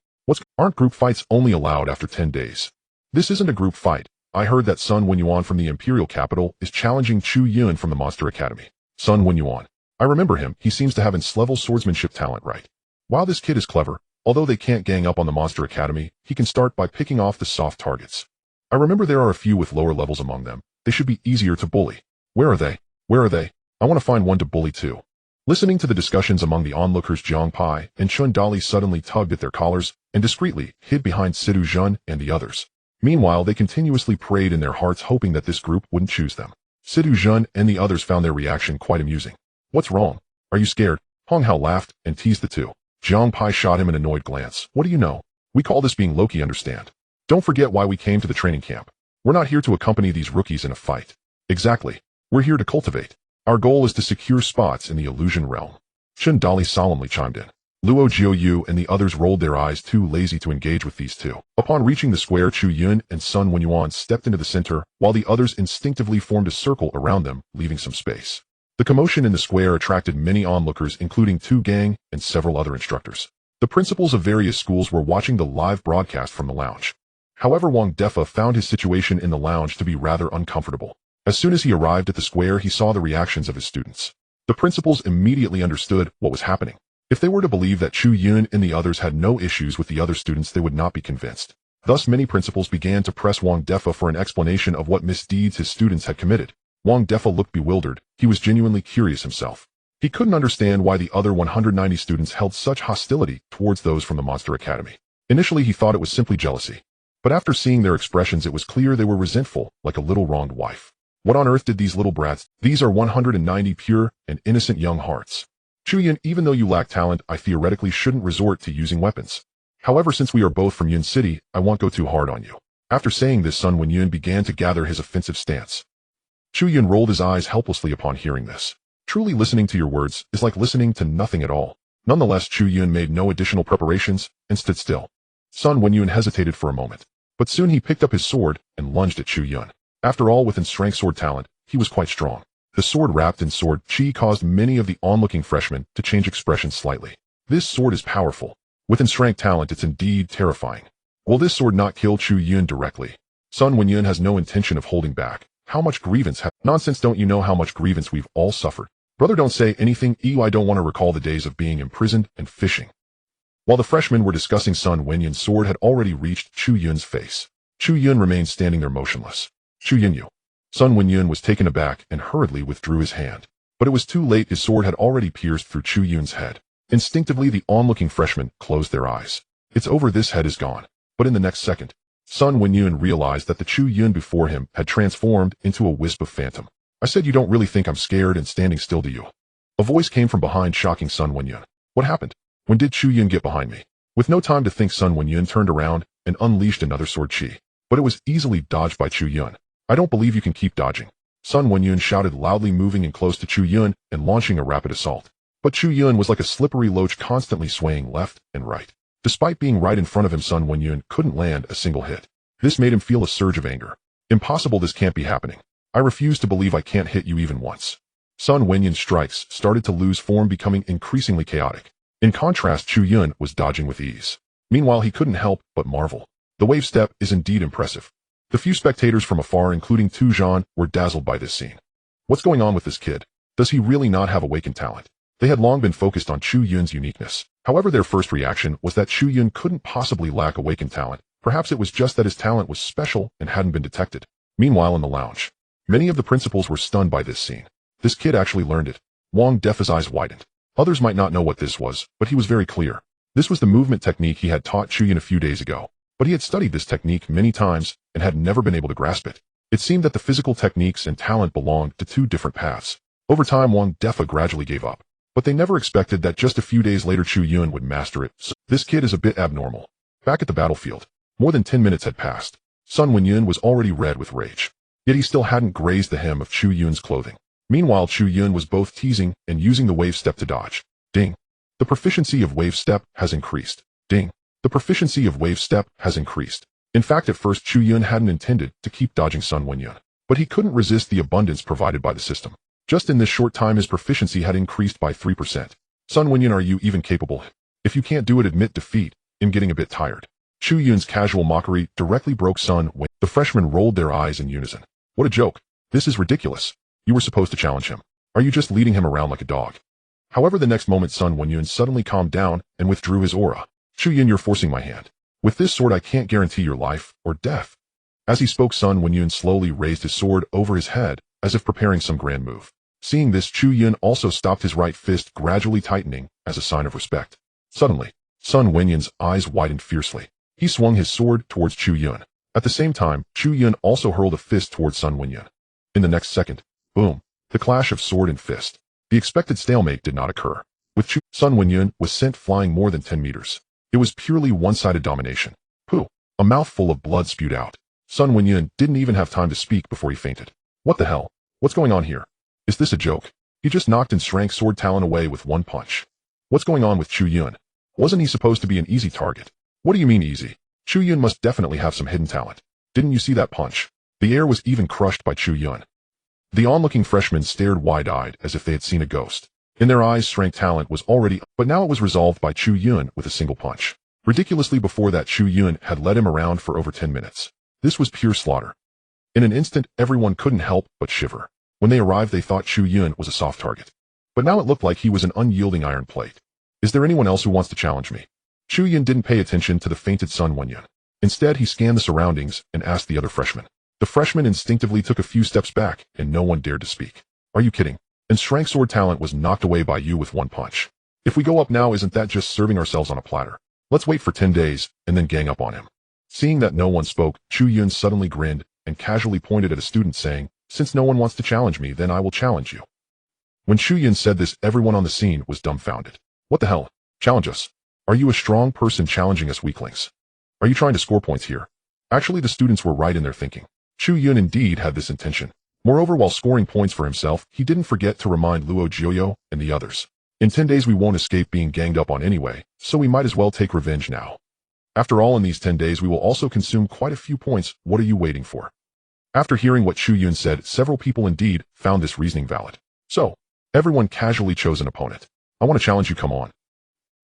Aren't group fights only allowed after 10 days? This isn't a group fight. I heard that Sun Wenyuan from the Imperial Capital is challenging Chu Yun from the Monster Academy. Sun Wenyuan. I remember him. He seems to have ins-level swordsmanship talent, right? While this kid is clever, although they can't gang up on the Monster Academy, he can start by picking off the soft targets. I remember there are a few with lower levels among them. They should be easier to bully. Where are they? Where are they? I want to find one to bully too. Listening to the discussions among the onlookers, Jiang Pai and Chun Dali suddenly tugged at their collars and discreetly hid behind Sidu Zhun and the others. Meanwhile, they continuously prayed in their hearts, hoping that this group wouldn't choose them. Sidu Zhun and the others found their reaction quite amusing. What's wrong? Are you scared? Hong Hao laughed and teased the two. Jiang Pai shot him an annoyed glance. What do you know? We call this being Loki, understand? Don't forget why we came to the training camp. We're not here to accompany these rookies in a fight. Exactly. We're here to cultivate. Our goal is to secure spots in the illusion realm. Chun Dali solemnly chimed in. Luo Jiuyu and the others rolled their eyes, too lazy to engage with these two. Upon reaching the square, Chu Yun and Sun Wenyuan stepped into the center, while the others instinctively formed a circle around them, leaving some space. The commotion in the square attracted many onlookers, including Tu Gang and several other instructors. The principals of various schools were watching the live broadcast from the lounge. However, Wang Defa found his situation in the lounge to be rather uncomfortable. As soon as he arrived at the square, he saw the reactions of his students. The principals immediately understood what was happening. If they were to believe that Chu Yun and the others had no issues with the other students, they would not be convinced. Thus, many principals began to press Wang Defa for an explanation of what misdeeds his students had committed. Wang Defa looked bewildered. He was genuinely curious himself. He couldn't understand why the other 190 students held such hostility towards those from the Monster Academy. Initially, he thought it was simply jealousy. But after seeing their expressions, it was clear they were resentful, like a little wronged wife. What on earth did these little brats? These are 190 pure and innocent young hearts. Chu Yun, even though you lack talent, I theoretically shouldn't resort to using weapons. However, since we are both from Yun City, I won't go too hard on you. After saying this, Sun Wenyuan began to gather his offensive stance. Chu Yun rolled his eyes helplessly upon hearing this. Truly, listening to your words is like listening to nothing at all. Nonetheless, Chu Yun made no additional preparations and stood still. Sun Wenyuan hesitated for a moment, but soon he picked up his sword and lunged at Chu Yun. After all, within strength sword talent, he was quite strong. The sword wrapped in sword chi caused many of the onlooking freshmen to change expression slightly. This sword is powerful. Within strength talent, it's indeed terrifying. Will this sword not kill Chu Yun directly? Sun Wenyuan has no intention of holding back. How much grievance have— Nonsense, don't you know how much grievance we've all suffered? Brother, don't say anything. I don't want to recall the days of being imprisoned and fishing. While the freshmen were discussing, Sun Wenyuan's sword had already reached Chu Yun's face. Chu Yun remained standing there motionless. Chu Yun. Sun Wenyuan was taken aback and hurriedly withdrew his hand. But it was too late. His sword had already pierced through Chu Yun's head. Instinctively, the onlooking freshmen closed their eyes. It's over, this head is gone. But in the next second, Sun Wenyuan realized that the Chu Yun before him had transformed into a wisp of phantom. I said, you don't really think I'm scared and standing still, do you? A voice came from behind, shocking Sun Wenyuan. What happened? When did Chu Yun get behind me? With no time to think, Sun Wenyun turned around and unleashed another sword chi. But it was easily dodged by Chu Yun. I don't believe you can keep dodging. Sun Wenyun shouted loudly, moving in close to Chu Yun and launching a rapid assault. But Chu Yun was like a slippery loach, constantly swaying left and right. Despite being right in front of him, Sun Wenyun couldn't land a single hit. This made him feel a surge of anger. Impossible, this can't be happening. I refuse to believe I can't hit you even once. Sun Wenyun's strikes started to lose form, becoming increasingly chaotic. In contrast, Chu Yun was dodging with ease. Meanwhile, he couldn't help but marvel. The wave step is indeed impressive. The few spectators from afar, including Tu Zhan, were dazzled by this scene. What's going on with this kid? Does he really not have awakened talent? They had long been focused on Chu Yun's uniqueness. However, their first reaction was that Chu Yun couldn't possibly lack awakened talent. Perhaps it was just that his talent was special and hadn't been detected. Meanwhile, in the lounge, many of the principals were stunned by this scene. This kid actually learned it. Wang Defa's eyes widened. Others might not know what this was, but he was very clear. This was the movement technique he had taught Chu Yun a few days ago. But he had studied this technique many times and had never been able to grasp it. It seemed that the physical techniques and talent belonged to two different paths. Over time, Wang Defa gradually gave up. But they never expected that just a few days later Chu Yun would master it. So this kid is a bit abnormal. Back at the battlefield, more than 10 minutes had passed. Sun Wenyun was already red with rage. Yet he still hadn't grazed the hem of Chu Yun's clothing. Meanwhile, Chu Yun was both teasing and using the wave step to dodge. Ding. The proficiency of wave step has increased. Ding. The proficiency of wave step has increased. In fact, at first Chu Yun hadn't intended to keep dodging Sun Wenyun, but he couldn't resist the abundance provided by the system. Just in this short time, his proficiency had increased by 3%. Sun Wenyun, are you even capable? If you can't do it, admit defeat. I'm getting a bit tired. Chu Yun's casual mockery directly broke Sun Wenyun. The freshmen rolled their eyes in unison. What a joke. This is ridiculous. You were supposed to challenge him. Are you just leading him around like a dog? However, the next moment Sun Wenyun suddenly calmed down and withdrew his aura. Chu Yun, you're forcing my hand. With this sword I can't guarantee your life or death. As he spoke, Sun Wenyun slowly raised his sword over his head, as if preparing some grand move. Seeing this, Chu Yun also stopped, his right fist gradually tightening as a sign of respect. Suddenly, Sun Wenyun's eyes widened fiercely. He swung his sword towards Chu Yun. At the same time, Chu Yun also hurled a fist towards Sun Wenyun. In the next second, boom, the clash of sword and fist. The expected stalemate did not occur. With Sun Wenyun was sent flying more than 10 meters. It was purely one-sided domination. Pooh! A mouthful of blood spewed out. Sun Wenyun didn't even have time to speak before he fainted. What the hell? What's going on here? Is this a joke? He just knocked and shrank sword talent away with one punch. What's going on with Chu Yun? Wasn't he supposed to be an easy target? What do you mean easy? Chu Yun must definitely have some hidden talent. Didn't you see that punch? The air was even crushed by Chu Yun. The onlooking freshmen stared wide-eyed as if they had seen a ghost. In their eyes, strength talent was already, but now it was resolved by Chu Yun with a single punch. Ridiculously, before that Chu Yun had led him around for over 10 minutes. This was pure slaughter. In an instant, everyone couldn't help but shiver. When they arrived, they thought Chu Yun was a soft target. But now it looked like he was an unyielding iron plate. Is there anyone else who wants to challenge me? Chu Yun didn't pay attention to the fainted Sun Wenyun. Instead, he scanned the surroundings and asked the other freshmen. The freshmen instinctively took a few steps back, and no one dared to speak. Are you kidding? And strength sword talent was knocked away by you with one punch. If we go up now, isn't that just serving ourselves on a platter? Let's wait for 10 days, and then gang up on him. Seeing that no one spoke, Chu Yun suddenly grinned and casually pointed at a student, saying, since no one wants to challenge me, then I will challenge you. When Chu Yun said this, everyone on the scene was dumbfounded. What the hell? Challenge us? Are you a strong person challenging us weaklings? Are you trying to score points here? Actually, the students were right in their thinking. Chu Yun indeed had this intention. Moreover, while scoring points for himself, he didn't forget to remind Luo Jiuyo and the others. In 10 days we won't escape being ganged up on anyway, so we might as well take revenge now. After all, in these 10 days we will also consume quite a few points. What are you waiting for? After hearing what Chu Yun said, several people indeed found this reasoning valid. So, everyone casually chose an opponent. I want to challenge you, come on.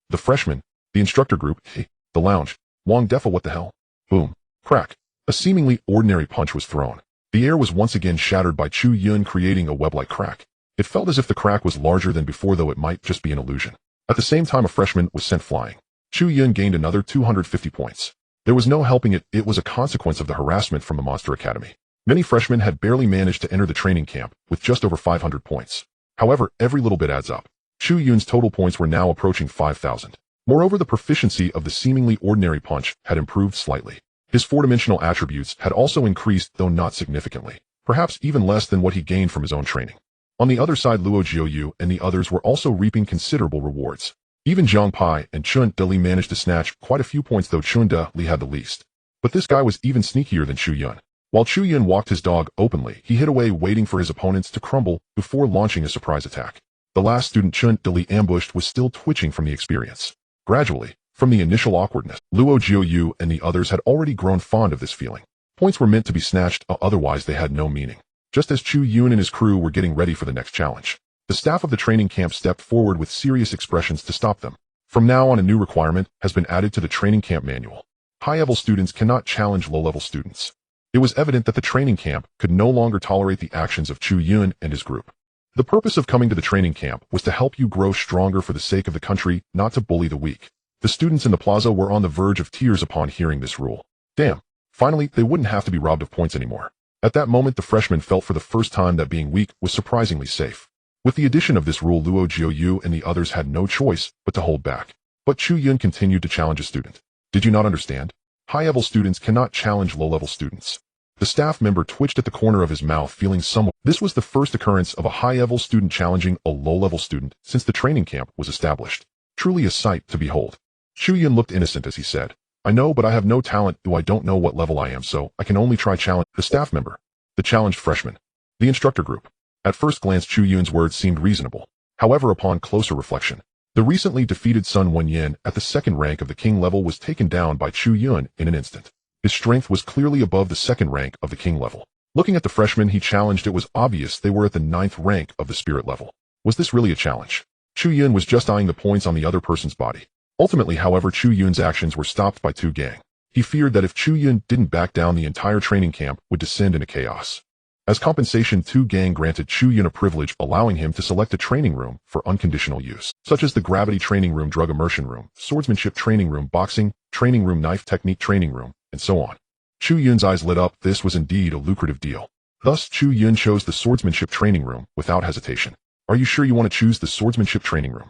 The freshmen, the instructor group, hey, the lounge, Wang Defa, what the hell? Boom. Crack. A seemingly ordinary punch was thrown. The air was once again shattered by Chu Yun, creating a web-like crack. It felt as if the crack was larger than before, though it might just be an illusion. At the same time, a freshman was sent flying. Chu Yun gained another 250 points. There was no helping it. It was a consequence of the harassment from the Monster Academy. Many freshmen had barely managed to enter the training camp with just over 500 points. However, every little bit adds up. Chu Yun's total points were now approaching 5,000. Moreover, the proficiency of the seemingly ordinary punch had improved slightly. His four-dimensional attributes had also increased, though not significantly, perhaps even less than what he gained from his own training. On the other side, Luo Jiuyu and the others were also reaping considerable rewards. Even Zhang Pai and Chun De managed to snatch quite a few points, though Chun De had the least. But this guy was even sneakier than Chu Yun. While Chu Yun walked his dog openly, he hid away waiting for his opponents to crumble before launching a surprise attack. The last student Chun De ambushed was still twitching from the experience. Gradually, from the initial awkwardness, Luo Jiuyu and the others had already grown fond of this feeling. Points were meant to be snatched, otherwise they had no meaning. Just as Chu Yun and his crew were getting ready for the next challenge, the staff of the training camp stepped forward with serious expressions to stop them. From now on, a new requirement has been added to the training camp manual. High-level students cannot challenge low-level students. It was evident that the training camp could no longer tolerate the actions of Chu Yun and his group. The purpose of coming to the training camp was to help you grow stronger for the sake of the country, not to bully the weak. The students in the plaza were on the verge of tears upon hearing this rule. Damn, finally, they wouldn't have to be robbed of points anymore. At that moment, the freshmen felt for the first time that being weak was surprisingly safe. With the addition of this rule, Luo Jiuyu and the others had no choice but to hold back. But Chu Yun continued to challenge a student. Did you not understand? High-level students cannot challenge low-level students. The staff member twitched at the corner of his mouth, feeling somewhat. This was the first occurrence of a high-level student challenging a low-level student since the training camp was established. Truly a sight to behold. Chu Yun looked innocent as he said, I know, but I have no talent, I don't know what level I am, so I can only try challenge. The staff member. The challenged freshman. The instructor group. At first glance, Chu Yun's words seemed reasonable. However, upon closer reflection, the recently defeated Sun Wenyin at the second rank of the king level was taken down by Chu Yun in an instant. His strength was clearly above the second rank of the king level. Looking at the freshmen he challenged, it was obvious they were at the 9th rank of the spirit level. Was this really a challenge? Chu Yun was just eyeing the points on the other person's body. Ultimately, however, Chu Yun's actions were stopped by Tu Gang. He feared that if Chu Yun didn't back down, the entire training camp would descend into chaos. As compensation, Tu Gang granted Chu Yun a privilege, allowing him to select a training room for unconditional use, such as the Gravity Training Room, Drug Immersion Room, Swordsmanship Training Room, Boxing Training Room, Knife Technique Training Room, and so on. Chu Yun's eyes lit up. This was indeed a lucrative deal. Thus, Chu Yun chose the Swordsmanship Training Room without hesitation. Are you sure you want to choose the Swordsmanship Training Room?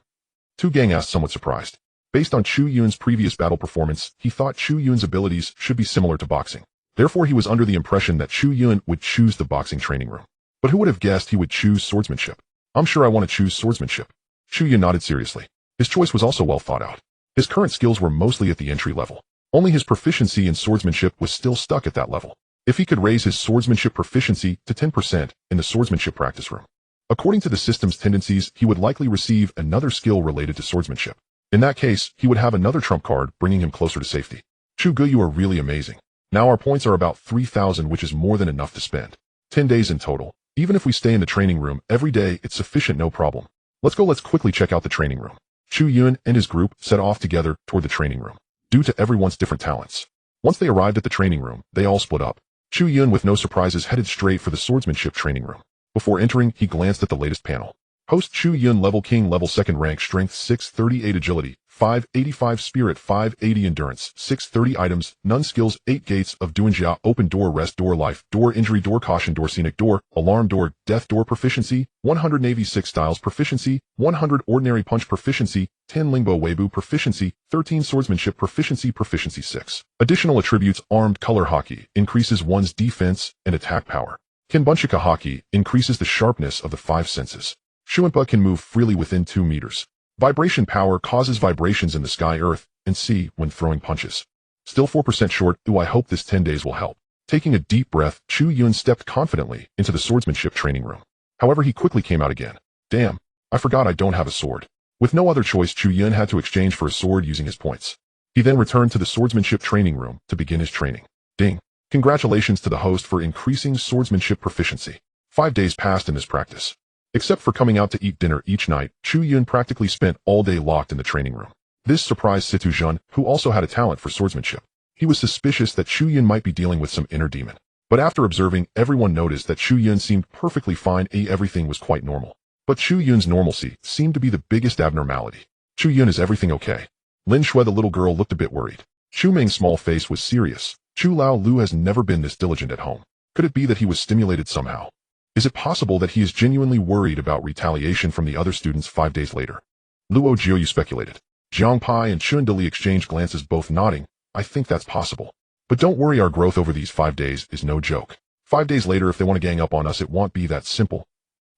Tu Gang asked, somewhat surprised. Based on Chu Yun's previous battle performance, he thought Chu Yun's abilities should be similar to boxing. Therefore, he was under the impression that Chu Yun would choose the boxing training room. But who would have guessed he would choose swordsmanship? I'm sure I want to choose swordsmanship. Chu Yun nodded seriously. His choice was also well thought out. His current skills were mostly at the entry level. Only his proficiency in swordsmanship was still stuck at that level. If he could raise his swordsmanship proficiency to 10% in the swordsmanship practice room, according to the system's tendencies, he would likely receive another skill related to swordsmanship. In that case, he would have another trump card, bringing him closer to safety. Chu Gu, you are really amazing. Now our points are about 3,000, which is more than enough to spend. 10 days in total. Even if we stay in the training room every day, it's sufficient, no problem. Let's quickly check out the training room. Chu Yun and his group set off together toward the training room, due to everyone's different talents. Once they arrived at the training room, they all split up. Chu Yun, with no surprises, headed straight for the swordsmanship training room. Before entering, he glanced at the latest panel. Host Chu Yun, level king, level 2nd rank, strength 638, agility 585, spirit 580, endurance 630, items none, skills 8, gates of Duanjia, open door, rest door, life door, injury door, caution door, scenic door, alarm door, death door, proficiency 100, navy 6 styles, proficiency 100, ordinary punch, proficiency 10, lingbo weibu, proficiency 13, swordsmanship, proficiency 6. Additional attributes: armed color hockey increases one's defense and attack power. Kenbunshika hockey increases the sharpness of the 5 senses. Shuanpa can move freely within 2 meters. Vibration power causes vibrations in the sky, earth, and sea when throwing punches. Still 4% short. I hope this 10 days will help. Taking a deep breath, Chu Yun stepped confidently into the swordsmanship training room. However, he quickly came out again. Damn, I forgot I don't have a sword. With no other choice, Chu Yun had to exchange for a sword using his points. He then returned to the swordsmanship training room to begin his training. Ding. Congratulations to the host for increasing swordsmanship proficiency. 5 days passed in this practice. Except for coming out to eat dinner each night, Chu Yun practically spent all day locked in the training room. This surprised Situ Zhun, who also had a talent for swordsmanship. He was suspicious that Chu Yun might be dealing with some inner demon. But after observing, everyone noticed that Chu Yun seemed perfectly fine. Everything was quite normal. But Chu Yun's normalcy seemed to be the biggest abnormality. Chu Yun, is everything okay? Lin Shui, the little girl, looked a bit worried. Chu Ming's small face was serious. Chu Lao Lu has never been this diligent at home. Could it be that he was stimulated somehow? Is it possible that he is genuinely worried about retaliation from the other students 5 days later? Luo Jiuyu speculated. Zhang Pai and Chun De exchanged glances, both nodding. I think that's possible. But don't worry, our growth over these 5 days is no joke. 5 days later, if they want to gang up on us, it won't be that simple.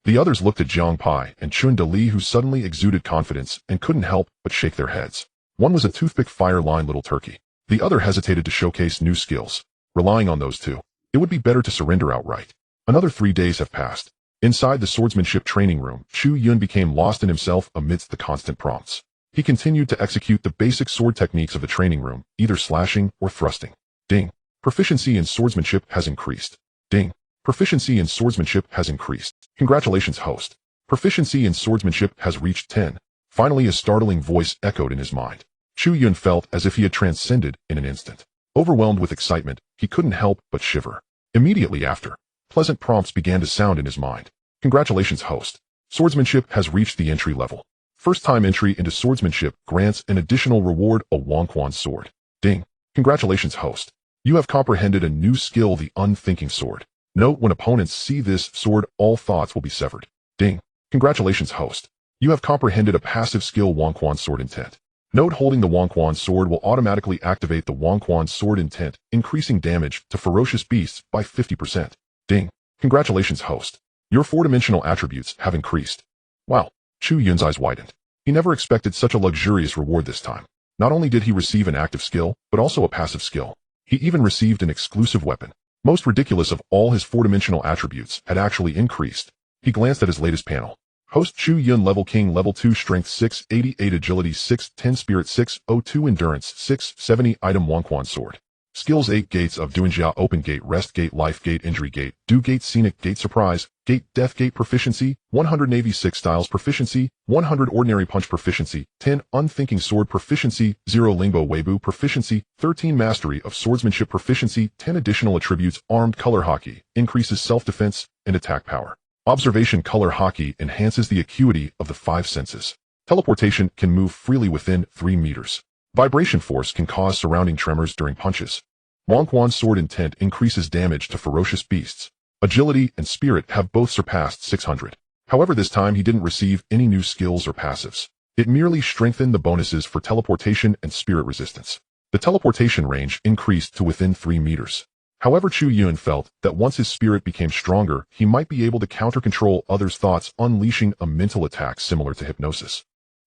The others looked at Jiang Pai and Chun Li, who suddenly exuded confidence and couldn't help but shake their heads. One was a toothpick fire-line little turkey. The other hesitated to showcase new skills. Relying on those two, it would be better to surrender outright. Another 3 days have passed. Inside the swordsmanship training room, Chu Yun became lost in himself amidst the constant prompts. He continued to execute the basic sword techniques of the training room, either slashing or thrusting. Ding. Proficiency in swordsmanship has increased. Ding. Proficiency in swordsmanship has increased. Congratulations, host. Proficiency in swordsmanship has reached 10. Finally, a startling voice echoed in his mind. Chu Yun felt as if he had transcended in an instant. Overwhelmed with excitement, he couldn't help but shiver. Immediately after, pleasant prompts began to sound in his mind. Congratulations, host. Swordsmanship has reached the entry level. First-time entry into swordsmanship grants an additional reward, a Wangquan sword. Ding. Congratulations, host. You have comprehended a new skill, the unthinking sword. Note, when opponents see this sword, all thoughts will be severed. Ding. Congratulations, host. You have comprehended a passive skill, Wangquan sword intent. Note, holding the Wangquan sword will automatically activate the Wangquan sword intent, increasing damage to ferocious beasts by 50%. Ding. Congratulations, host. Your 4-dimensional attributes have increased. Wow. Chu Yun's eyes widened. He never expected such a luxurious reward this time. Not only did he receive an active skill, but also a passive skill. He even received an exclusive weapon. Most ridiculous of all, his 4-dimensional attributes had actually increased. He glanced at his latest panel. Host Chu Yun, level king, level 2, strength 6, 88, agility 6, 10, spirit 6, 02, endurance 6, 70, item Wangquan sword. Skills 8 gates of Duanjia, open gate, rest gate, life gate, injury gate, do gate, scenic gate, surprise gate, death gate, proficiency 100, navy 6 styles, proficiency 100, ordinary punch, proficiency 10, unthinking sword, proficiency 0, lingbo weibu, proficiency 13, mastery of swordsmanship, proficiency 10, additional attributes, armed color hockey, increases self-defense and attack power. Observation color hockey enhances the acuity of the 5 senses. Teleportation can move freely within 3 meters. Vibration force can cause surrounding tremors during punches. Wangquan sword intent increases damage to ferocious beasts. Agility and spirit have both surpassed 600. However, this time he didn't receive any new skills or passives. It merely strengthened the bonuses for teleportation and spirit resistance. The teleportation range increased to within 3 meters. However, Chu Yun felt that once his spirit became stronger, he might be able to counter-control others' thoughts, unleashing a mental attack similar to hypnosis.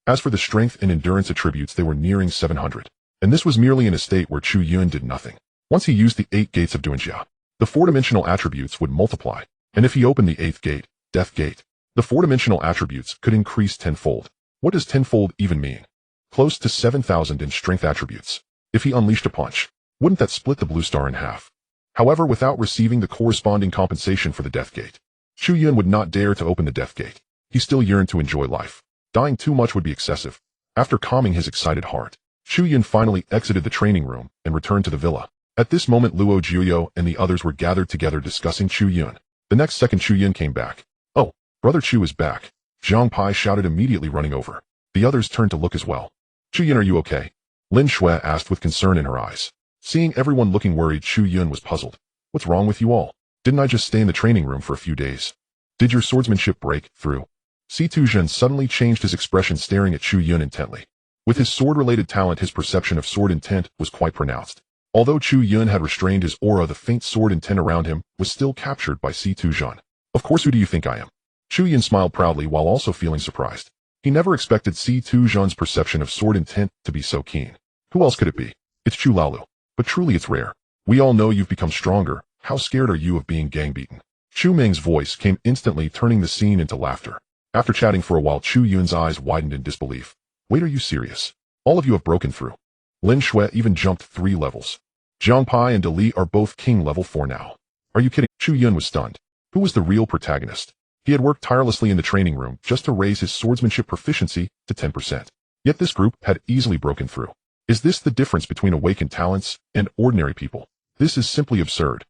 As for the strength and endurance attributes, they were nearing 700. And this was merely in a state where Chu Yun did nothing. Once he used the 8 gates of Duanjia, the 4-dimensional attributes would multiply. And if he opened the 8th gate, death gate, the 4-dimensional attributes could increase tenfold. What does tenfold even mean? Close to 7,000 in strength attributes. If he unleashed a punch, wouldn't that split the blue star in half? However, without receiving the corresponding compensation for the death gate, Chu Yun would not dare to open the death gate. He still yearned to enjoy life. Dying too much would be excessive. After calming his excited heart, Chu Yun finally exited the training room and returned to the villa. At this moment, Luo Jiuyo and the others were gathered together discussing Chu Yun. The next second, Chu Yun came back. Oh, Brother Chu is back. Jiang Pai shouted, immediately running over. The others turned to look as well. Chu Yun, are you okay? Lin Shui asked with concern in her eyes. Seeing everyone looking worried, Chu Yun was puzzled. What's wrong with you all? Didn't I just stay in the training room for a few days? Did your swordsmanship break through? Tu Zhen suddenly changed his expression, staring at Chu Yun intently. With his sword-related talent, his perception of sword intent was quite pronounced. Although Chu Yun had restrained his aura, the faint sword intent around him was still captured by Tu Zhen. Of course, who do you think I am? Chu Yun smiled proudly while also feeling surprised. He never expected Tu Zhen's perception of sword intent to be so keen. Who else could it be? It's Chu Laolu. But truly it's rare. We all know you've become stronger. How scared are you of being gang-beaten? Chu Meng's voice came instantly, turning the scene into laughter. After chatting for a while, Chu Yun's eyes widened in disbelief. Wait, are you serious? All of you have broken through. Lin Shui even jumped 3 levels. Jiang Pai and De Li are both king level 4 now. Are you kidding? Chu Yun was stunned. Who was the real protagonist? He had worked tirelessly in the training room just to raise his swordsmanship proficiency to 10%. Yet this group had easily broken through. Is this the difference between awakened talents and ordinary people? This is simply absurd.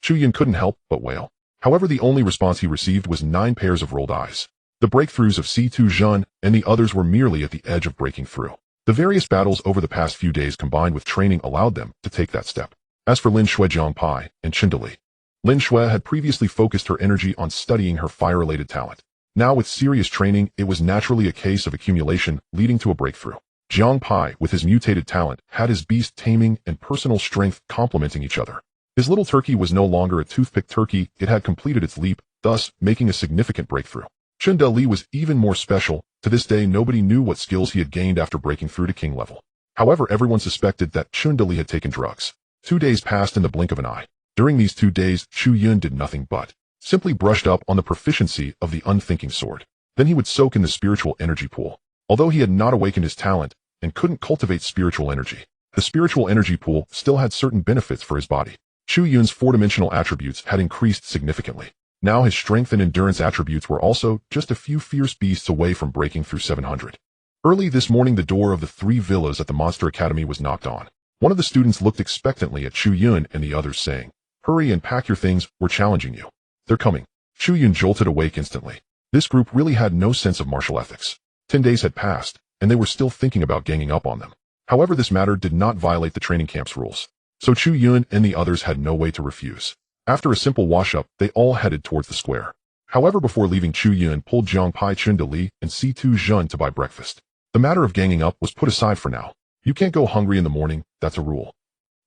Chu Yun couldn't help but wail. However, the only response he received was 9 pairs of rolled eyes. The breakthroughs of Tu Zhen and the others were merely at the edge of breaking through. The various battles over the past few days combined with training allowed them to take that step. As for Lin Shui, Jiang Pai, and Chen Deli, Lin Shui had previously focused her energy on studying her fire-related talent. Now with serious training, it was naturally a case of accumulation leading to a breakthrough. Jiang Pai, with his mutated talent, had his beast taming and personal strength complementing each other. His little turkey was no longer a toothpick turkey, it had completed its leap, thus making a significant breakthrough. Chun Li was even more special. To this day, nobody knew what skills he had gained after breaking through to king level. However, everyone suspected that Chun Li had taken drugs. 2 days passed in the blink of an eye. During these 2 days, Chu Yun did nothing but simply brushed up on the proficiency of the unthinking sword. Then he would soak in the spiritual energy pool. Although he had not awakened his talent and couldn't cultivate spiritual energy, the spiritual energy pool still had certain benefits for his body. Chu Yun's 4-dimensional attributes had increased significantly. Now his strength and endurance attributes were also just a few fierce beasts away from breaking through 700. Early this morning, the door of the 3 villas at the Monster Academy was knocked on. One of the students looked expectantly at Chu Yun and the others, saying, "Hurry and pack your things, we're challenging you." "They're coming." Chu Yun jolted awake instantly. This group really had no sense of martial ethics. 10 days had passed, and they were still thinking about ganging up on them. However, this matter did not violate the training camp's rules, so Chu Yun and the others had no way to refuse. After a simple wash-up, they all headed towards the square. However, before leaving, Chu Yun pulled Jiang Pai, Chun Li, and C2 Zhun to buy breakfast. The matter of ganging up was put aside for now. You can't go hungry in the morning, that's a rule.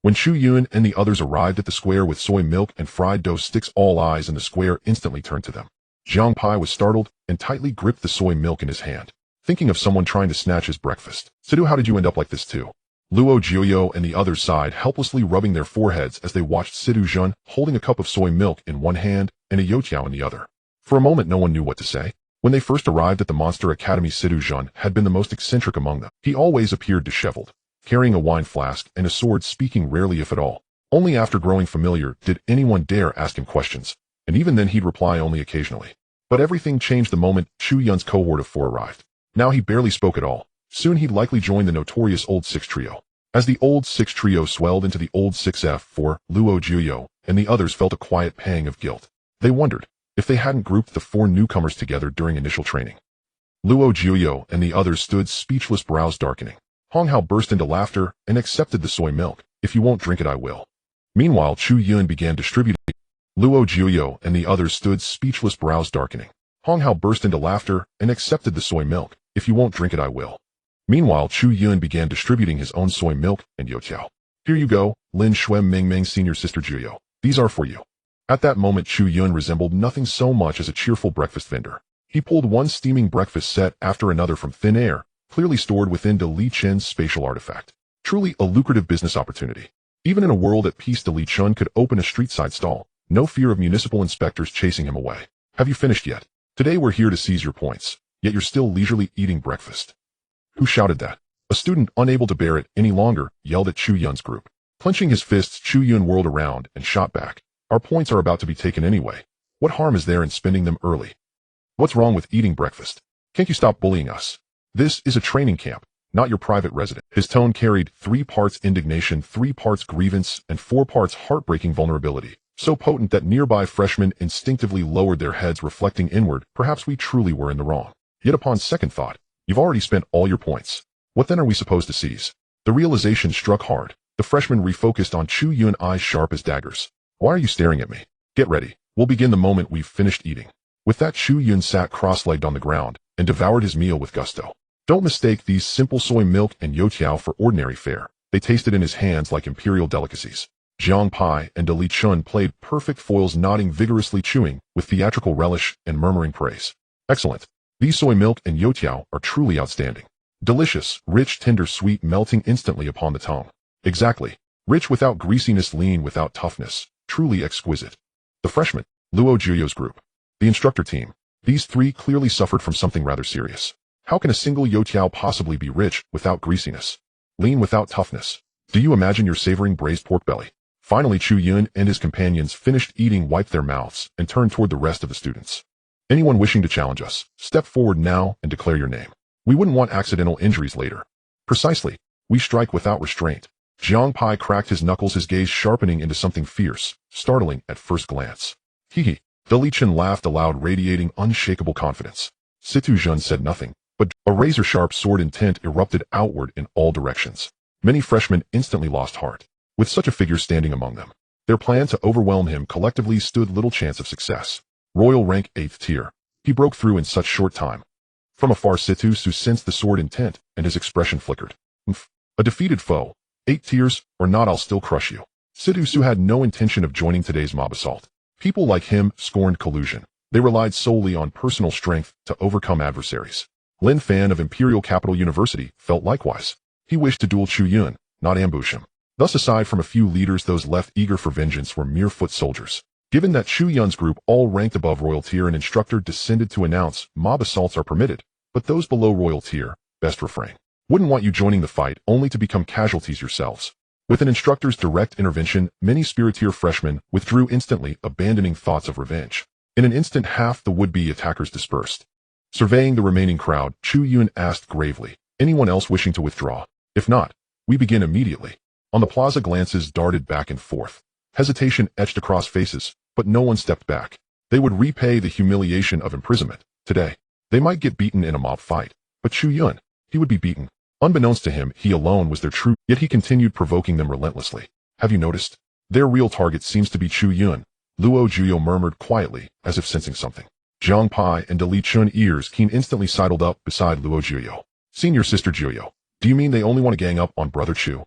When Chu Yun and the others arrived at the square with soy milk and fried dough sticks, all eyes in the square instantly turned to them. Jiang Pai was startled and tightly gripped the soy milk in his hand, thinking of someone trying to snatch his breakfast. "Sidu, how did you end up like this too?" Luo Jiuyo and the others sighed, helplessly rubbing their foreheads as they watched Sidu Zhun holding a cup of soy milk in one hand and a youtiao in the other. For a moment, no one knew what to say. When they first arrived at the Monster Academy, Sidu Zhun had been the most eccentric among them. He always appeared disheveled, carrying a wine flask and a sword, speaking rarely if at all. Only after growing familiar did anyone dare ask him questions, and even then he'd reply only occasionally. But everything changed the moment Chu Yun's cohort of 4 arrived. Now he barely spoke at all. Soon he'd likely join the notorious Old Six Trio. As the Old Six Trio swelled into the Old 6F4, Luo Jiuyo and the others felt a quiet pang of guilt. They wondered if they hadn't grouped the 4 newcomers together during initial training. Luo Jiuyo and the others stood speechless, brows darkening. Hong Hao burst into laughter and accepted the soy milk. "If you won't drink it, I will." Meanwhile, Chu Yun began distributing. Luo Jiuyo and the others stood speechless, brows darkening. Hong Hao burst into laughter and accepted the soy milk. "If you won't drink it, I will." Meanwhile, Chu Yun began distributing his own soy milk and youtiao. "Here you go, Lin Shuem Ming Ming Senior Sister Jiuyo. These are for you." At that moment, Chu Yun resembled nothing so much as a cheerful breakfast vendor. He pulled one steaming breakfast set after another from thin air, clearly stored within De Li Chen's spatial artifact. Truly a lucrative business opportunity. Even in a world at peace, De Li Chen could open a street-side stall, no fear of municipal inspectors chasing him away. "Have you finished yet? Today we're here to seize your points, yet you're still leisurely eating breakfast." Who shouted that? A student, unable to bear it any longer, yelled at Chu Yun's group. Clenching his fists, Chu Yun whirled around and shot back. "Our points are about to be taken anyway. What harm is there in spending them early? What's wrong with eating breakfast? Can't you stop bullying us? This is a training camp, not your private residence." His tone carried 3 parts indignation, 3 parts grievance, and 4 parts heartbreaking vulnerability, so potent that nearby freshmen instinctively lowered their heads, reflecting inward. Perhaps we truly were in the wrong. Yet upon second thought, you've already spent all your points. What then are we supposed to seize? The realization struck hard. The freshman refocused on Chu Yun, eyes sharp as daggers. "Why are you staring at me? Get ready. We'll begin the moment we've finished eating." With that, Chu Yun sat cross-legged on the ground and devoured his meal with gusto. Don't mistake these simple soy milk and youtiao for ordinary fare. They tasted in his hands like imperial delicacies. Jiang Pai and De Li Chun played perfect foils, nodding vigorously, chewing with theatrical relish and murmuring praise. "Excellent. These soy milk and youtiao are truly outstanding. Delicious, rich, tender, sweet, melting instantly upon the tongue. Exactly. Rich without greasiness, lean without toughness. Truly exquisite." The freshman, Luo Jiuyo's group, the instructor team, these 3 clearly suffered from something rather serious. How can a single youtiao possibly be rich without greasiness, lean without toughness? Do you imagine you're savoring braised pork belly? Finally, Chu Yun and his companions finished eating, wiped their mouths, and turned toward the rest of the students. "Anyone wishing to challenge us, step forward now and declare your name. We wouldn't want accidental injuries later." "Precisely. We strike without restraint." Jiang Pai cracked his knuckles, his gaze sharpening into something fierce, startling at first glance. "Hee hee." De Li Chen laughed aloud, radiating unshakable confidence. Situ Zhun said nothing, but a razor-sharp sword intent erupted outward in all directions. Many freshmen instantly lost heart. With such a figure standing among them, their plan to overwhelm him collectively stood little chance of success. Royal rank 8th tier. He broke through in such short time. From afar, Situ Su sensed the sword intent, and his expression flickered. "A defeated foe. 8 tiers, or not, I'll still crush you." Situ had no intention of joining today's mob assault. People like him scorned collusion. They relied solely on personal strength to overcome adversaries. Lin Fan of Imperial Capital University felt likewise. He wished to duel Chu Yun, not ambush him. Thus, aside from a few leaders, those left eager for vengeance were mere foot soldiers. Given that Chu Yun's group all ranked above royal tier, an instructor descended to announce mob assaults are permitted, but those below royal tier, best refrain. Wouldn't want you joining the fight only to become casualties yourselves. With an instructor's direct intervention, many spiritier freshmen withdrew instantly, abandoning thoughts of revenge. In an instant, half the would-be attackers dispersed. Surveying the remaining crowd, Chu Yun asked gravely, anyone else wishing to withdraw? If not, we begin immediately. On the plaza, glances darted back and forth. Hesitation etched across faces, but no one stepped back. They would repay the humiliation of imprisonment. Today, they might get beaten in a mob fight, but Chu Yun, he would be beaten. Unbeknownst to him, he alone was their true, yet he continued provoking them relentlessly. Have you noticed? Their real target seems to be Chu Yun, Luo Juyo murmured quietly, as if sensing something. Jiang Pai and Li Chun, ears keen, instantly sidled up beside Luo Juyo. Senior sister Juyo, do you mean they only want to gang up on brother Chu?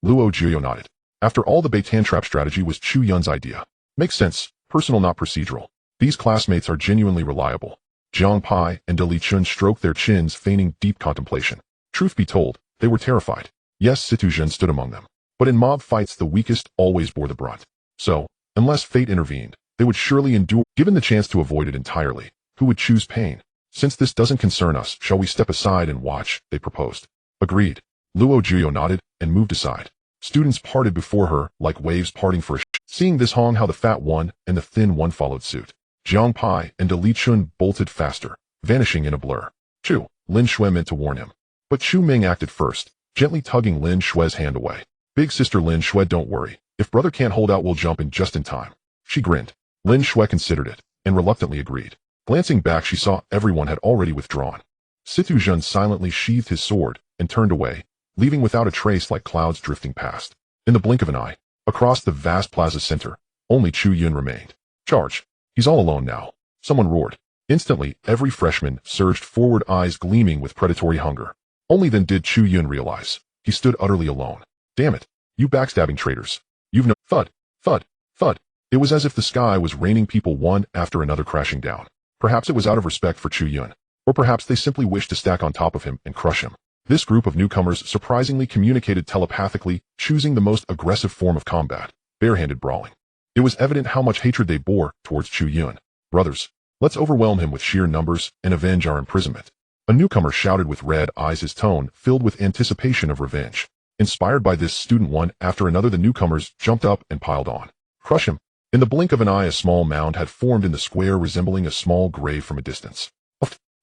Luo Juyo nodded. After all, the Beitan trap strategy was Chu Yun's idea. Makes sense, personal not procedural. These classmates are genuinely reliable. Jiang Pai and Li Chun stroked their chins, feigning deep contemplation. Truth be told, they were terrified. Yes, Situzhen stood among them. But in mob fights, the weakest always bore the brunt. So, unless fate intervened, they would surely endure. Given the chance to avoid it entirely, who would choose pain? Since this doesn't concern us, shall we step aside and watch? They proposed. Agreed. Luo Juyo nodded and moved aside. Students parted before her, like waves parting for a Seeing this, Hong how the fat one and the thin one followed suit. Jiang Pai and Li Chun bolted faster, vanishing in a blur. Chu, Lin Shui meant to warn him. But Chu Ming acted first, gently tugging Lin Shui's hand away. Big sister Lin Shui, don't worry. If brother can't hold out, we'll jump in just in time. She grinned. Lin Shui considered it, and reluctantly agreed. Glancing back, she saw everyone had already withdrawn. Situzhen silently sheathed his sword and turned away, leaving without a trace like clouds drifting past. In the blink of an eye, across the vast plaza center, only Chu Yun remained. Charge! He's all alone now. Someone roared. Instantly, every freshman surged forward, eyes gleaming with predatory hunger. Only then did Chu Yun realize. He stood utterly alone. Damn it, you backstabbing traitors. You've no— Thud, thud, thud. It was as if the sky was raining people one after another crashing down. Perhaps it was out of respect for Chu Yun. Or perhaps they simply wished to stack on top of him and crush him. This group of newcomers surprisingly communicated telepathically, choosing the most aggressive form of combat, barehanded brawling. It was evident how much hatred they bore towards Chu Yun. Brothers, let's overwhelm him with sheer numbers and avenge our imprisonment. A newcomer shouted with red eyes, his tone filled with anticipation of revenge. Inspired by this, student one after another, the newcomers jumped up and piled on. Crush him. In the blink of an eye, a small mound had formed in the square, resembling a small grave from a distance.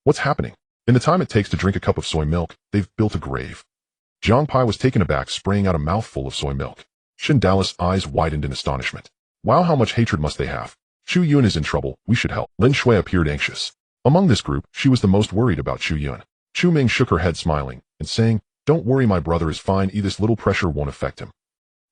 What's happening? In the time it takes to drink a cup of soy milk, they've built a grave. Jiang Pai was taken aback, spraying out a mouthful of soy milk. Shin Dallas' eyes widened in astonishment. Wow, how much hatred must they have? Chu Yun is in trouble, we should help. Lin Shui appeared anxious. Among this group, she was the most worried about Chu Yun. Chu Ming shook her head, smiling, and saying, don't worry, my brother is fine, this little pressure won't affect him.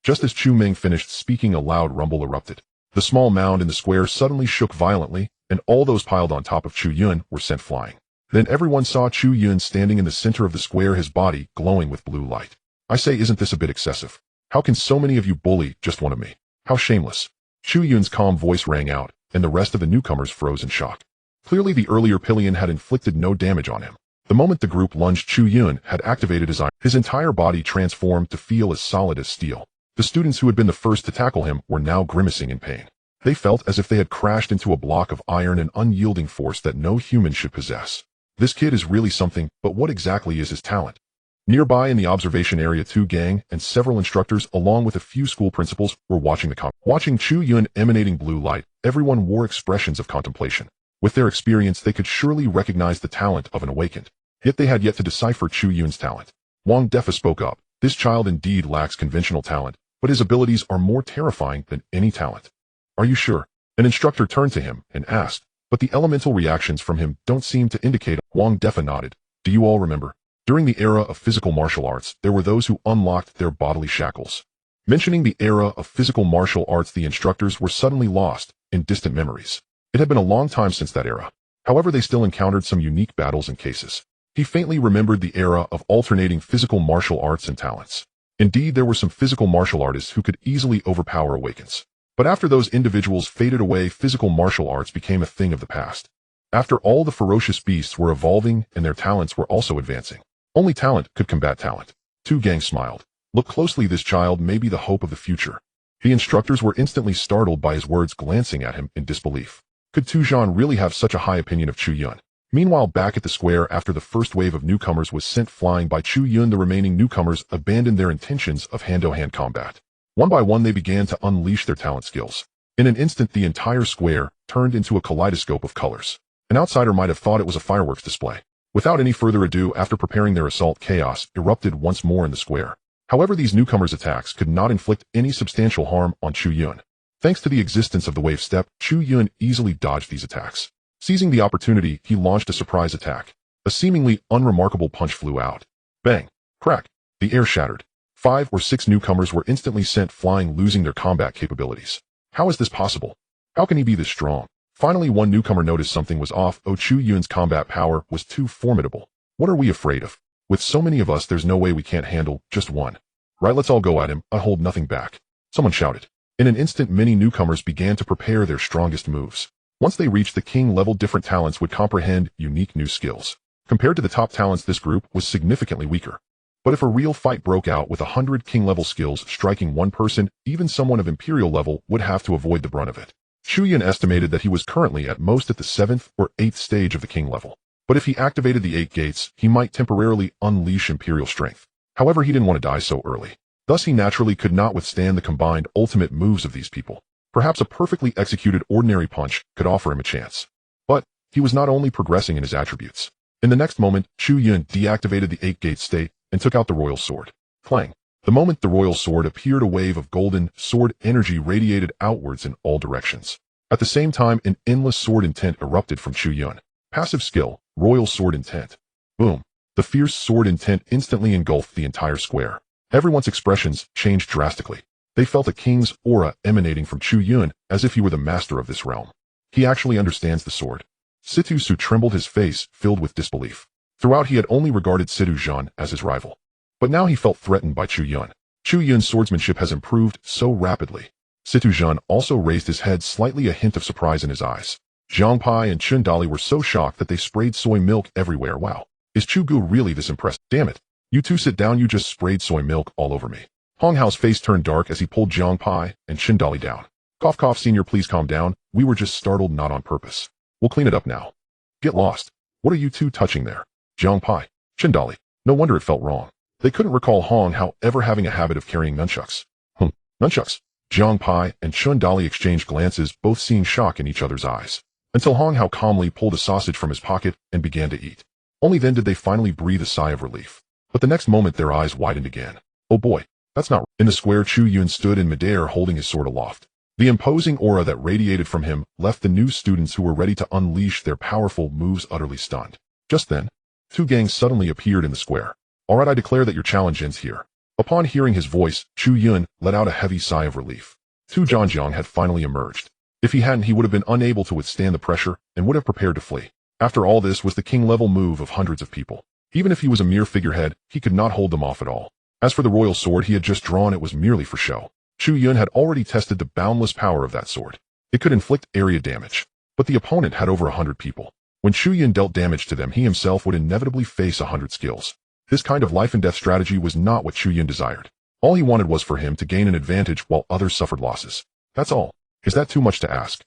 Just as Chu Ming finished speaking, a loud rumble erupted. The small mound in the square suddenly shook violently, and all those piled on top of Chu Yun were sent flying. Then everyone saw Chu Yun standing in the center of the square, his body glowing with blue light. I say, isn't this a bit excessive? How can so many of you bully just one of me? How shameless. Chu Yun's calm voice rang out, and the rest of the newcomers froze in shock. Clearly the earlier pillion had inflicted no damage on him. The moment the group lunged, Chu Yun had activated his iron. His entire body transformed to feel as solid as steel. The students who had been the first to tackle him were now grimacing in pain. They felt as if they had crashed into a block of iron, an unyielding force that no human should possess. This kid is really something, but what exactly is his talent? Nearby in the observation area, two gang and several instructors along with a few school principals were watching Watching Chu Yun emanating blue light, everyone wore expressions of contemplation. With their experience, they could surely recognize the talent of an awakened. Yet they had yet to decipher Chu Yun's talent. Wang Defa spoke up. This child indeed lacks conventional talent, but his abilities are more terrifying than any talent. Are you sure? An instructor turned to him and asked, but the elemental reactions from him don't seem to indicate. Wang Defa nodded. Do you all remember? During the era of physical martial arts, there were those who unlocked their bodily shackles. Mentioning the era of physical martial arts, the instructors were suddenly lost in distant memories. It had been a long time since that era. However, they still encountered some unique battles and cases. He faintly remembered the era of alternating physical martial arts and talents. Indeed, there were some physical martial artists who could easily overpower Awakens. But after those individuals faded away, physical martial arts became a thing of the past. After all, the ferocious beasts were evolving and their talents were also advancing. Only talent could combat talent. Chu Gang smiled. Look closely, this child may be the hope of the future. The instructors were instantly startled by his words, glancing at him in disbelief. Could Tu Zhan really have such a high opinion of Chu Yun? Meanwhile, back at the square, after the first wave of newcomers was sent flying by Chu Yun, the remaining newcomers abandoned their intentions of hand-to-hand combat. One by one, they began to unleash their talent skills. In an instant, the entire square turned into a kaleidoscope of colors. An outsider might have thought it was a fireworks display. Without any further ado, after preparing their assault, chaos erupted once more in the square. However, these newcomers' attacks could not inflict any substantial harm on Chu Yun. Thanks to the existence of the wave step, Chu Yun easily dodged these attacks. Seizing the opportunity, he launched a surprise attack. A seemingly unremarkable punch flew out. Bang! Crack! The air shattered. 5 or 6 newcomers were instantly sent flying, losing their combat capabilities. How is this possible? How can he be this strong? Finally, one newcomer noticed something was off. Oh, Chu Yun's combat power was too formidable. What are we afraid of? With so many of us, there's no way we can't handle just one. Right, let's all go at him. I hold nothing back. Someone shouted. In an instant, many newcomers began to prepare their strongest moves. Once they reached the king level, different talents would comprehend unique new skills. Compared to the top talents, this group was significantly weaker. But if a real fight broke out with 100 king level skills striking one person, even someone of imperial level would have to avoid the brunt of it. Chu Yun estimated that he was currently at most at the 7th or 8th stage of the king level. But if he activated the 8 gates, he might temporarily unleash imperial strength. However, he didn't want to die so early. Thus, he naturally could not withstand the combined ultimate moves of these people. Perhaps a perfectly executed ordinary punch could offer him a chance. But he was not only progressing in his attributes. In the next moment, Chu Yun deactivated the 8-gate state and took out the royal sword. Clang! The moment the royal sword appeared, a wave of golden sword energy radiated outwards in all directions. At the same time, an endless sword intent erupted from Chu Yun. Passive skill, Royal Sword Intent. Boom! The fierce sword intent instantly engulfed the entire square. Everyone's expressions changed drastically. They felt a king's aura emanating from Chu Yun, as if he were the master of this realm. He actually understands the sword. Situ Su trembled, his face filled with disbelief. Throughout, he had only regarded Situ Zhan as his rival. But now he felt threatened by Chu Yun. Chu Yun's swordsmanship has improved so rapidly. Situ Zhan also raised his head, slightly a hint of surprise in his eyes. Zhang Pai and Chun Dali were so shocked that they sprayed soy milk everywhere. Wow. Is Chu Gu really this impressed? Damn it. You two sit down, you just sprayed soy milk all over me. Hong Hao's face turned dark as he pulled Zhang Pai and Chun Dali down. Cough cough, senior, please calm down. We were just startled, not on purpose. We'll clean it up now. Get lost. What are you two touching there? Zhang Pai. Chun Dali. No wonder it felt wrong. They couldn't recall Hong Hao ever having a habit of carrying nunchucks. Nunchucks. Zhang Pai and Chun Dali exchanged glances, both seeing shock in each other's eyes. Until Hong Hao calmly pulled a sausage from his pocket and began to eat. Only then did they finally breathe a sigh of relief. But the next moment their eyes widened again. Oh boy, that's not right. In the square, Chu Yun stood in midair holding his sword aloft. The imposing aura that radiated from him left the new students who were ready to unleash their powerful moves utterly stunned. Just then, 2 gangs suddenly appeared in the square. Alright, I declare that your challenge ends here. Upon hearing his voice, Chu Yun let out a heavy sigh of relief. Tu Zhanjiang had finally emerged. If he hadn't, he would have been unable to withstand the pressure and would have prepared to flee. After all, this was the king-level move of hundreds of people. Even if he was a mere figurehead, he could not hold them off at all. As for the royal sword he had just drawn, it was merely for show. Chu Yun had already tested the boundless power of that sword. It could inflict area damage. But the opponent had over 100 people. When Chu Yun dealt damage to them, he himself would inevitably face 100 skills. This kind of life-and-death strategy was not what Chu Yun desired. All he wanted was for him to gain an advantage while others suffered losses. That's all. Is that too much to ask?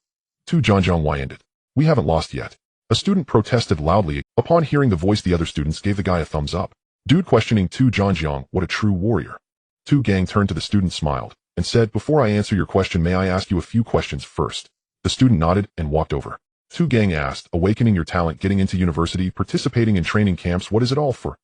Tu Zhanjiang, why ended? We haven't lost yet. A student protested loudly. Upon hearing the voice, the other students gave the guy a thumbs up. Dude, questioning Tu Zhanjiang, what a true warrior. Tu Gang turned to the student, smiled, and said, before I answer your question, may I ask you a few questions first? The student nodded and walked over. Tu Gang asked, awakening your talent, getting into university, participating in training camps, what is it all for?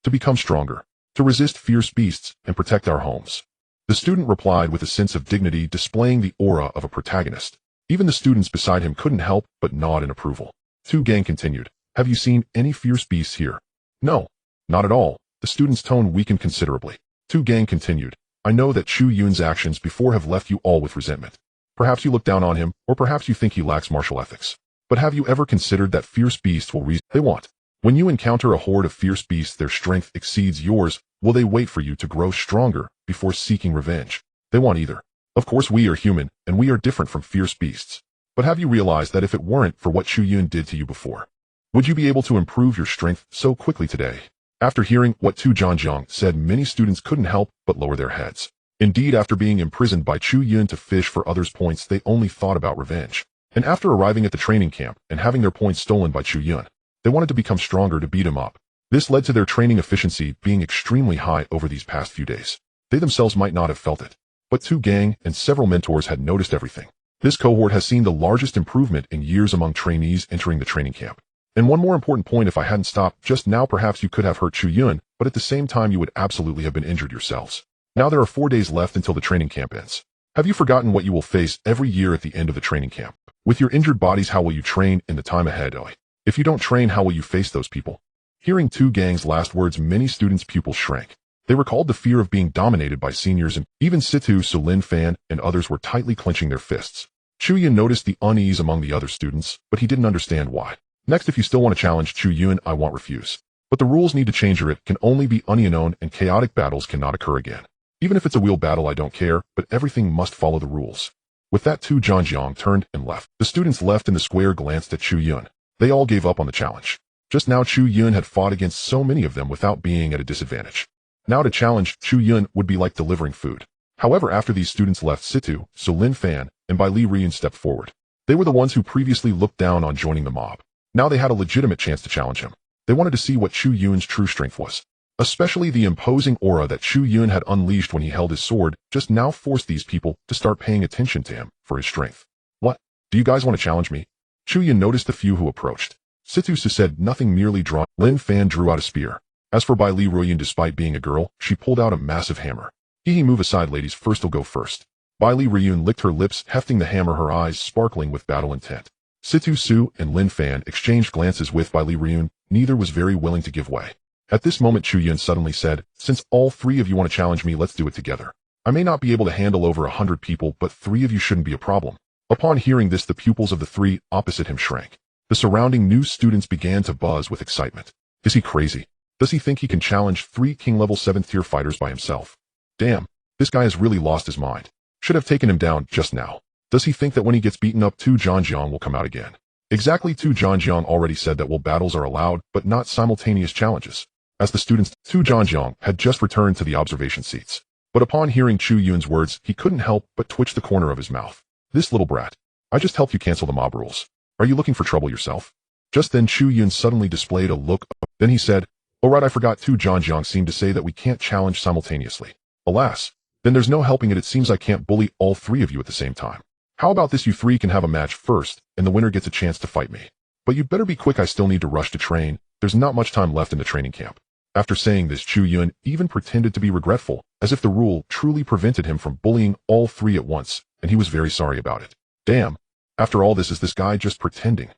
To become stronger, to resist fierce beasts, and protect our homes. The student replied with a sense of dignity, displaying the aura of a protagonist. Even the students beside him couldn't help but nod in approval. Tu Gang continued, have you seen any fierce beasts here? No, not at all. The student's tone weakened considerably. Tu Gang continued, I know that Chu Yun's actions before have left you all with resentment. Perhaps you look down on him, or perhaps you think he lacks martial ethics. But have you ever considered that fierce beasts will reason they want? When you encounter a horde of fierce beasts, their strength exceeds yours, Will they wait for you to grow stronger before seeking revenge? They want either. Of course we are human, and we are different from fierce beasts. But have you realized that if it weren't for what Chu Yun did to you before, would you be able to improve your strength so quickly today? After hearing what Tu Zhanjiang said, many students couldn't help but lower their heads. Indeed, after being imprisoned by Chu Yun to fish for others' points, they only thought about revenge. And after arriving at the training camp and having their points stolen by Chu Yun, they wanted to become stronger to beat him up. This led to their training efficiency being extremely high over these past few days. They themselves might not have felt it, but Tu Gang and several mentors had noticed everything. This cohort has seen the largest improvement in years among trainees entering the training camp. And one more important point, if I hadn't stopped just now, perhaps you could have hurt Chu Yun, but at the same time you would absolutely have been injured yourselves. Now there are 4 days left until the training camp ends. Have you forgotten what you will face every year at the end of the training camp? With your injured bodies, how will you train in the time ahead? If you don't train, how will you face those people? Hearing Tu Gang's last words, many students' pupils shrank. They recalled the fear of being dominated by seniors, and even Situ, Solin Fan, and others were tightly clenching their fists. Chu Yun noticed the unease among the other students, but he didn't understand why. Next, if you still want to challenge Chu Yun, I won't refuse. But the rules need to change, or it can only be unknown and chaotic battles cannot occur again. Even if it's a wheel battle, I don't care, but everything must follow the rules. With that, Tu Zhanjiang turned and left. The students left in the square glanced at Chu Yun. They all gave up on the challenge. Just now Chu Yun had fought against so many of them without being at a disadvantage. Now to challenge Chu Yun would be like delivering food. However, after these students left, Situ, Solin Fan, and Bai Li Riyun stepped forward. They were the ones who previously looked down on joining the mob. Now they had a legitimate chance to challenge him. They wanted to see what Chu Yun's true strength was. Especially the imposing aura that Chu Yun had unleashed when he held his sword just now forced these people to start paying attention to him for his strength. What? Do you guys want to challenge me? Chu Yun noticed the few who approached. Situ said nothing, merely drawn. Lin Fan drew out a spear. As for Bai Li Riyun, despite being a girl, she pulled out a massive hammer. Move aside, ladies, first will go first. Bai Li Riyun licked her lips, hefting the hammer, her eyes sparkling with battle intent. Situ Su and Lin Fan exchanged glances with Bai Li Riyun. Neither was very willing to give way. At this moment, Chu Yun suddenly said, since all 3 of you want to challenge me, let's do it together. I may not be able to handle over 100 people, but 3 of you shouldn't be a problem. Upon hearing this, the pupils of the 3 opposite him shrank. The surrounding new students began to buzz with excitement. Is he crazy? Does he think he can challenge 3 king level 7th tier fighters by himself? Damn, this guy has really lost his mind. Should have taken him down just now. Does he think that when he gets beaten up, Tu Zhanjiang will come out again? Exactly, Tu Zhanjiang already said that battles are allowed, but not simultaneous challenges. As the students, Tu Zhanjiang had just returned to the observation seats. But upon hearing Chu Yun's words, he couldn't help but twitch the corner of his mouth. This little brat. I just helped you cancel the mob rules. Are you looking for trouble yourself? Just then Chu Yun suddenly displayed a look. Then he said, oh right, I forgot. Tu Zhanjiang seemed to say that we can't challenge simultaneously. Alas, then there's no helping it. It seems I can't bully all 3 of you at the same time. How about this? You 3 can have a match first, and the winner gets a chance to fight me. But you'd better be quick, I still need to rush to train. There's not much time left in the training camp. After saying this, Chu Yun even pretended to be regretful, as if the rule truly prevented him from bullying all 3 at once, and he was very sorry about it. Damn. After all this, is this guy just pretending?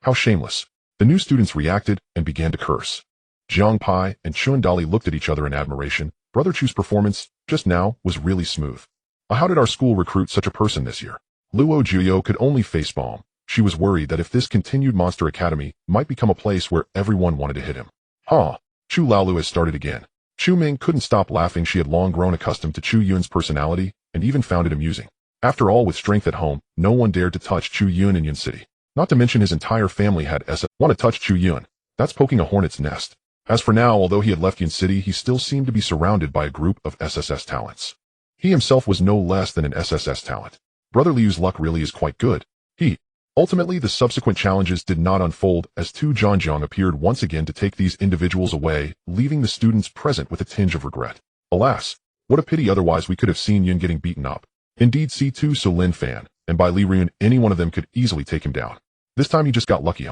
How shameless. The new students reacted and began to curse. Jiang Pai and Chun Dali looked at each other in admiration. Brother Chu's performance, just now, was really smooth. How did our school recruit such a person this year? Luo Juyo could only facepalm. She was worried that if this continued, Monster Academy might become a place where everyone wanted to hit him. Chu Laolu has started again. Chu Ming couldn't stop laughing. She had long grown accustomed to Chu Yun's personality and even found it amusing. After all, with strength at home, no one dared to touch Chu Yun in Yun City. Not to mention his entire family had want to touch Chu Yun. That's poking a hornet's nest. As for now, although he had left Yun City, he still seemed to be surrounded by a group of SSS talents. He himself was no less than an SSS talent. Brother Liu's luck really is quite good. Ultimately, the subsequent challenges did not unfold, as Tu Zhanjiang appeared once again to take these individuals away, leaving the students present with a tinge of regret. Alas, what a pity, otherwise we could have seen Yun getting beaten up. Indeed, C2 Solin Fan, and Bai Li Riyun, any one of them could easily take him down. This time he just got lucky.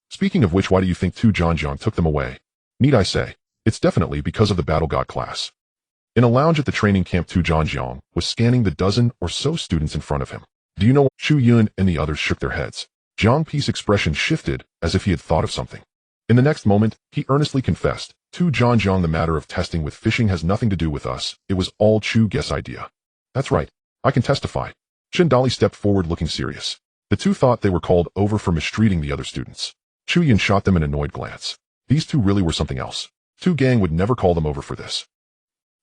Speaking of which, why do you think Tu Zhanjiang took them away? Need I say, it's definitely because of the Battle God class. In a lounge at the training camp, Tu Zhanjiang was scanning the dozen or so students in front of him. Do you know? Chu Yun and the others shook their heads. Jiang Pi's expression shifted as if he had thought of something. In the next moment, he earnestly confessed, Tu Zhanjiang, the matter of testing with fishing has nothing to do with us. It was all Chu Guess idea. That's right. I can testify. Chen Dali stepped forward looking serious. The 2 thought they were called over for mistreating the other students. Chu Yun shot them an annoyed glance. These 2 really were something else. Tu Gang would never call them over for this.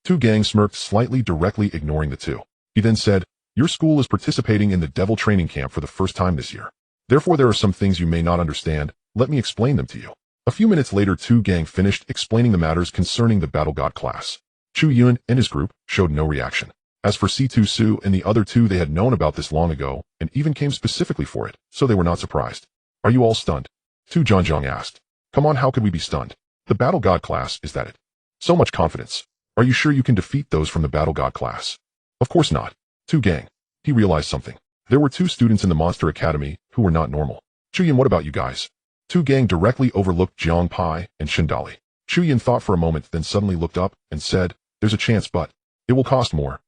Tu Gang smirked slightly, directly ignoring the two. He then said, "Your school is participating in the Devil Training Camp for the first time this year. Therefore there are some things you may not understand. Let me explain them to you." A few minutes later, Tu Gang finished explaining the matters concerning the Battle God class. Chu Yun and his group showed no reaction. As for C2 Su and the other two, they had known about this long ago and even came specifically for it, so they were not surprised. "Are you all stunned?" Tu Zhanjiang asked. "Come on, how could we be stunned? The Battle God class, is that it? So much confidence. Are you sure you can defeat those from the Battle God class?" "Of course not." Tu Gang. He realized something. There were two students in the Monster Academy who were not normal. "Chu Yun, what about you guys?" Tu Gang directly overlooked Jiang Pai and Shindali. Chu Yun thought for a moment, then suddenly looked up and said, "There's a chance, but it will cost more."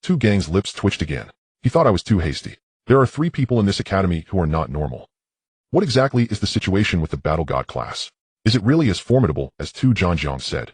Tu Gang's lips twitched again. He thought I was too hasty. There are 3 people in this academy who are not normal. What exactly is the situation with the Battle God class? Is it really as formidable as Tu Zhanjiang said?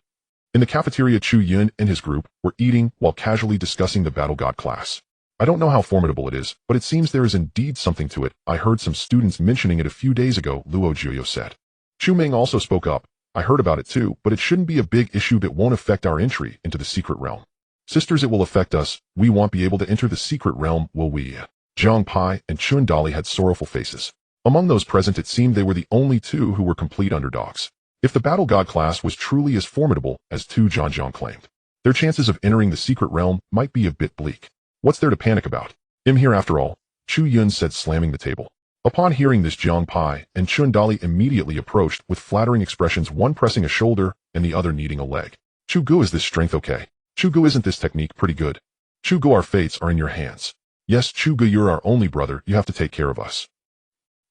In the cafeteria, Chu Yun and his group were eating while casually discussing the Battle God class. "I don't know how formidable it is, but it seems there is indeed something to it. I heard some students mentioning it a few days ago," Luo Jiuyo said. Chu Ming also spoke up. "I heard about it too, but it shouldn't be a big issue that won't affect our entry into the secret realm." "Sisters, it will affect us. We won't be able to enter the secret realm, will we?" Jiang Pai and Chun Dali had sorrowful faces. Among those present, it seemed they were the only two who were complete underdogs. If the Battle God class was truly as formidable as Tu Zhanjiang claimed, their chances of entering the secret realm might be a bit bleak. "What's there to panic about? I'm here after all," Chu Yun said, slamming the table. Upon hearing this, Jiang Pai and Chun Dali immediately approached with flattering expressions, one pressing a shoulder and the other needing a leg. "Chu Gu, is this strength okay? Chu Gu, isn't this technique pretty good? Chu Gu, our fates are in your hands. Yes, Chu Gu, you're our only brother. You have to take care of us."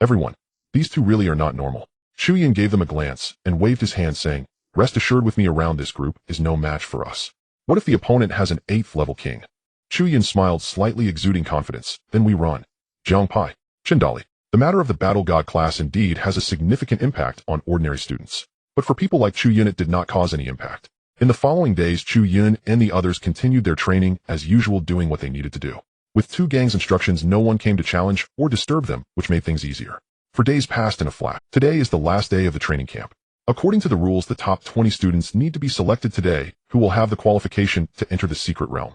"Everyone, these two really are not normal." Chu Yun gave them a glance and waved his hand, saying, "Rest assured, with me around, this group is no match for us. What if the opponent has an 8th level king?" Chu Yun smiled slightly, exuding confidence. "Then we run." Jiang Pai, Shindali. The matter of the Battle God class indeed has a significant impact on ordinary students. But for people like Chu Yun, it did not cause any impact. In the following days, Chu Yun and the others continued their training as usual, doing what they needed to do. With Tu Gang's instructions, no one came to challenge or disturb them, which made things easier. For days passed in a flat. Today is the last day of the training camp. According to the rules, the top 20 students need to be selected today, who will have the qualification to enter the secret realm.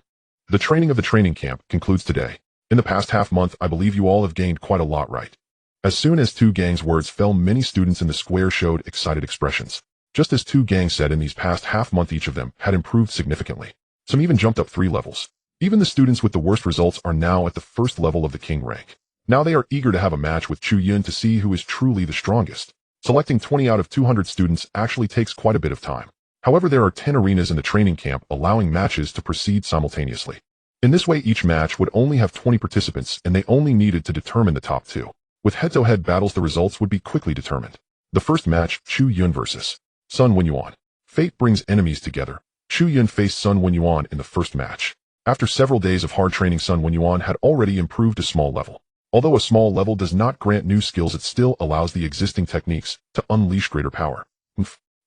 The training of the training camp concludes today. In the past half month, I believe you all have gained quite a lot, right? As soon as Tu Gang's words fell, many students in the square showed excited expressions. Just as Tu Gang said, in these past half month, each of them had improved significantly. Some even jumped up 3 levels. Even the students with the worst results are now at the 1st level of the king rank. Now they are eager to have a match with Chu Yun to see who is truly the strongest. Selecting 20 out of 200 students actually takes quite a bit of time. However, there are 10 arenas in the training camp, allowing matches to proceed simultaneously. In this way, each match would only have 20 participants, and they only needed to determine the top 2. With head-to-head battles, the results would be quickly determined. The first match, Chu Yun versus Sun Wenyuan. Fate brings enemies together. Chu Yun faced Sun Wenyuan in the first match. After several days of hard training, Sun Wenyuan had already improved a small level. Although a small level does not grant new skills, it still allows the existing techniques to unleash greater power.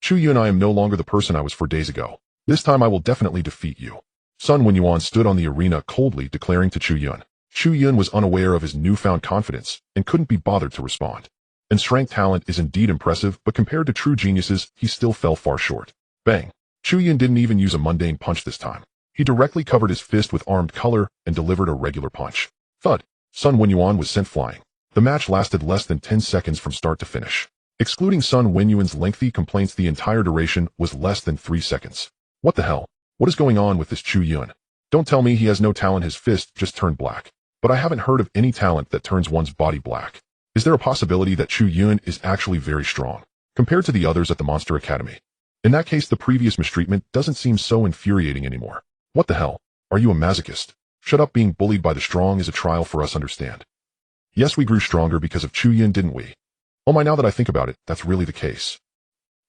Chu Yun, I am no longer the person I was 4 days ago. This time I will definitely defeat you." Sun Wenyuan stood on the arena coldly, declaring to Chu Yun. Chu Yun was unaware of his newfound confidence and couldn't be bothered to respond. And strength talent is indeed impressive, but compared to true geniuses, he still fell far short. Bang! Chu Yun didn't even use a mundane punch this time. He directly covered his fist with armed color and delivered a regular punch. Thud! Sun Wenyuan was sent flying. The match lasted less than 10 seconds from start to finish. Excluding Sun Wenyuan's lengthy complaints, the entire duration was less than 3 seconds. What the hell? What is going on with this Chu Yun? Don't tell me he has no talent. His fist just turned black. But I haven't heard of any talent that turns one's body black. Is there a possibility that Chu Yun is actually very strong, compared to the others at the Monster Academy? In that case, the previous mistreatment doesn't seem so infuriating anymore. What the hell? Are you a masochist? Shut up. Being bullied by the strong is a trial for us, understand? Yes, we grew stronger because of Chu Yun, didn't we? Oh my, now that I think about it, that's really the case.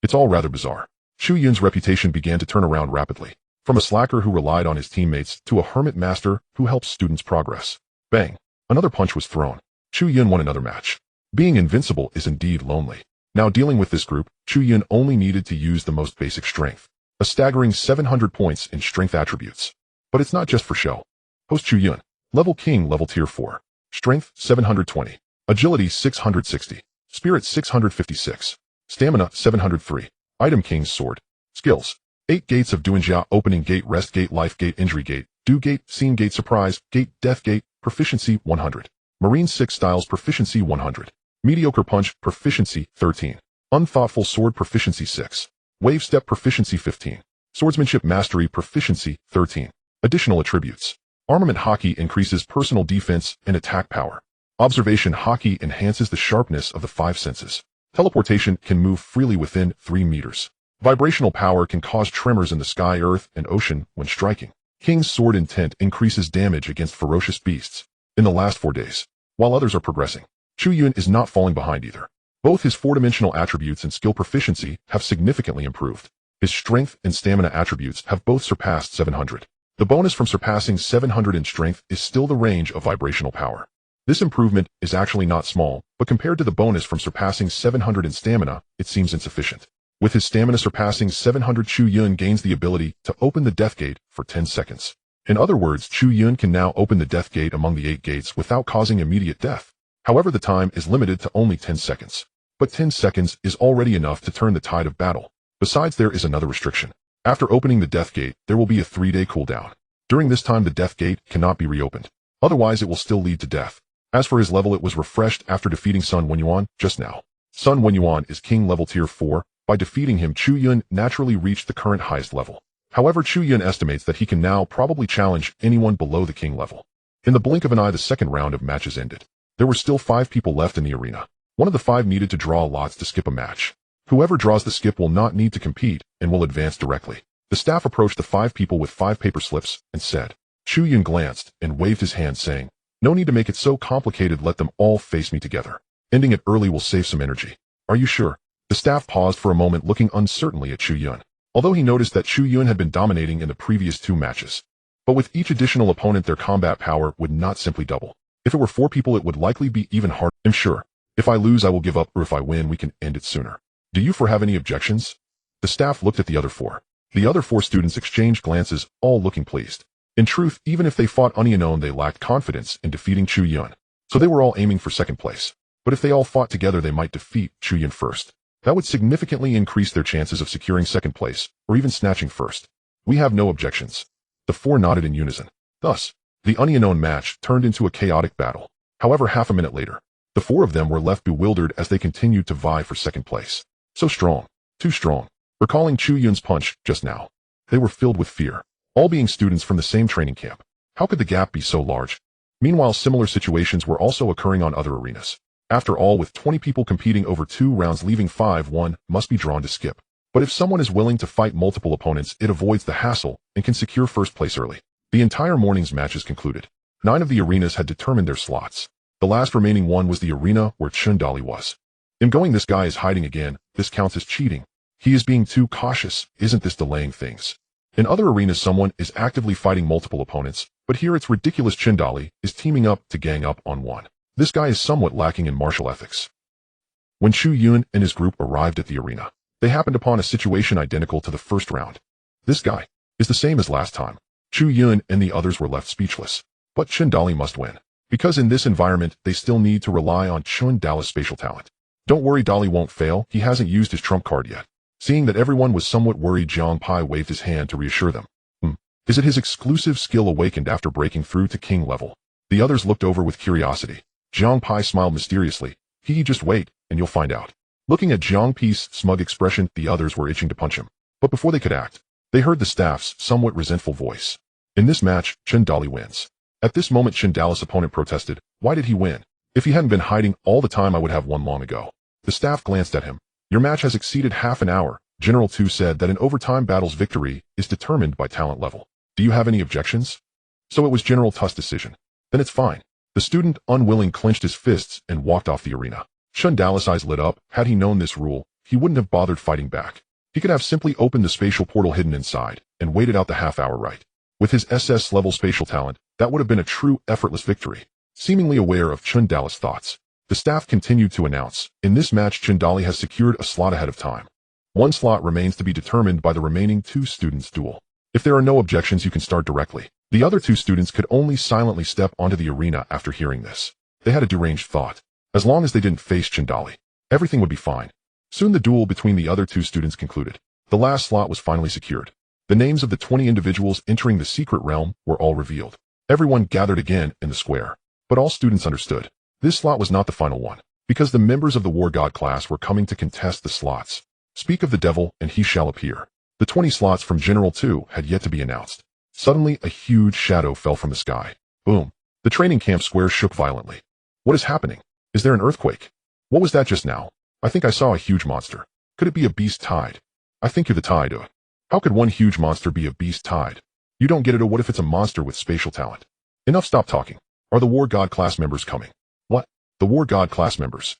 It's all rather bizarre. Chu Yun's reputation began to turn around rapidly. From a slacker who relied on his teammates to a hermit master who helps students progress. Bang! Another punch was thrown. Chu Yun won another match. Being invincible is indeed lonely. Now dealing with this group, Chu Yun only needed to use the most basic strength. A staggering 700 points in strength attributes. But it's not just for show. Host Chu Yun. Level King, level Tier 4. Strength 720. Agility 660. Spirit 656. Stamina 703. Item King's Sword. Skills. 8 gates of Duanjia: opening gate, rest gate, life gate, injury gate, do gate, scene gate, surprise gate, death gate, proficiency 100. Marine 6 styles, proficiency 100. Mediocre punch, proficiency 13. Unthoughtful sword, proficiency 6. Wave step, proficiency 15. Swordsmanship mastery, proficiency 13. Additional attributes. Armament hockey increases personal defense and attack power. Observation hockey enhances the sharpness of the 5 senses. Teleportation can move freely within 3 meters. Vibrational power can cause tremors in the sky, earth, and ocean when striking. King's Sword Intent increases damage against ferocious beasts. In the last 4 days, while others are progressing, Chu Yun is not falling behind either. Both his 4-dimensional attributes and skill proficiency have significantly improved. His strength and stamina attributes have both surpassed 700. The bonus from surpassing 700 in strength is still the range of vibrational power. This improvement is actually not small, but compared to the bonus from surpassing 700 in stamina, it seems insufficient. With his stamina surpassing 700, Chu Yun gains the ability to open the Death Gate for 10 seconds. In other words, Chu Yun can now open the Death Gate among the 8 gates without causing immediate death. However, the time is limited to only 10 seconds. But 10 seconds is already enough to turn the tide of battle. Besides, there is another restriction. After opening the Death Gate, there will be a 3-day cooldown. During this time, the Death Gate cannot be reopened. Otherwise, it will still lead to death. As for his level, it was refreshed after defeating Sun Wenyuan just now. Sun Wenyuan is King level tier 4. By defeating him, Chu Yun naturally reached the current highest level. However, Chu Yun estimates that he can now probably challenge anyone below the King level. In the blink of an eye, the second round of matches ended. There were still 5 people left in the arena. One of the 5 needed to draw lots to skip a match. Whoever draws the skip will not need to compete and will advance directly. The staff approached the 5 people with 5 paper slips and said. Chu Yun glanced and waved his hand, saying, "No need to make it so complicated, let them all face me together. Ending it early will save some energy. Are you sure?" The staff paused for a moment, looking uncertainly at Chu Yun, although he noticed that Chu Yun had been dominating in the previous 2 matches. But with each additional opponent, their combat power would not simply double. If it were 4 people, it would likely be even harder. "I'm sure. If I lose, I will give up, or if I win, we can end it sooner. Do you 4 have any objections?" The staff looked at the other 4. The other 4 students exchanged glances, all looking pleased. In truth, even if they fought unknown, they lacked confidence in defeating Chu Yun. So they were all aiming for second place. But if they all fought together, they might defeat Chu Yun first. That would significantly increase their chances of securing second place, or even snatching first. "We have no objections." The 4 nodded in unison. Thus, the unknown match turned into a chaotic battle. However, half a minute later, the 4 of them were left bewildered as they continued to vie for second place. So strong. Too strong. Recalling Chu Yun's punch just now, they were filled with fear. All being students from the same training camp. How could the gap be so large? Meanwhile, similar situations were also occurring on other arenas. After all, with 20 people competing over 2 rounds, leaving 5, one must be drawn to skip. But if someone is willing to fight multiple opponents, it avoids the hassle and can secure first place early. The entire morning's matches concluded. 9 of the arenas had determined their slots. The last remaining one was the arena where Chun Dali was. In going, this guy is hiding again. This counts as cheating. He is being too cautious. Isn't this delaying things? In other arenas, someone is actively fighting multiple opponents, but here it's ridiculous. Chun Dali is teaming up to gang up on one. This guy is somewhat lacking in martial ethics. When Chu Yun and his group arrived at the arena, they happened upon a situation identical to the first round. This guy is the same as last time. Chu Yun and the others were left speechless. But Chun Dali must win, because in this environment, they still need to rely on Chun Dali's spatial talent. Don't worry, Dali won't fail. He hasn't used his trump card yet. Seeing that everyone was somewhat worried, Jiang Pai waved his hand to reassure them. Is it his exclusive skill awakened after breaking through to king level? The others looked over with curiosity. Jiang Pai smiled mysteriously. Just wait, and you'll find out. Looking at Jiang Pai's smug expression, the others were itching to punch him. But before they could act, they heard the staff's somewhat resentful voice. In this match, Chun Dali wins. At this moment, Chun Dali's opponent protested. Why did he win? If he hadn't been hiding all the time, I would have won long ago. The staff glanced at him. Your match has exceeded half an hour. General Tu said that in overtime battles, victory is determined by talent level. Do you have any objections? So it was General Tu's decision. Then it's fine. The student, unwilling, clenched his fists and walked off the arena. Chun Dali's eyes lit up. Had he known this rule, he wouldn't have bothered fighting back. He could have simply opened the spatial portal hidden inside and waited out the half hour right. With his SS level spatial talent, that would have been a true effortless victory. Seemingly aware of Chun Dali's thoughts, the staff continued to announce, in this match Chun Dali has secured a slot ahead of time. One slot remains to be determined by the remaining 2 students' duel. If there are no objections, you can start directly. The other 2 students could only silently step onto the arena after hearing this. They had a deranged thought. As long as they didn't face Chun Dali, everything would be fine. Soon the duel between the other 2 students concluded. The last slot was finally secured. The names of the 20 individuals entering the secret realm were all revealed. Everyone gathered again in the square. But all students understood. This slot was not the final one, because the members of the War God class were coming to contest the slots. Speak of the devil, and he shall appear. The 20 slots from General 2 had yet to be announced. Suddenly, a huge shadow fell from the sky. Boom. The training camp square shook violently. What is happening? Is there an earthquake? What was that just now? I think I saw a huge monster. Could it be a beast tide? I think you're the tide. How could one huge monster be a beast tide? You don't get it, or what if it's a monster with spatial talent? Enough, stop talking. Are the War God class members coming? What? The War God class members?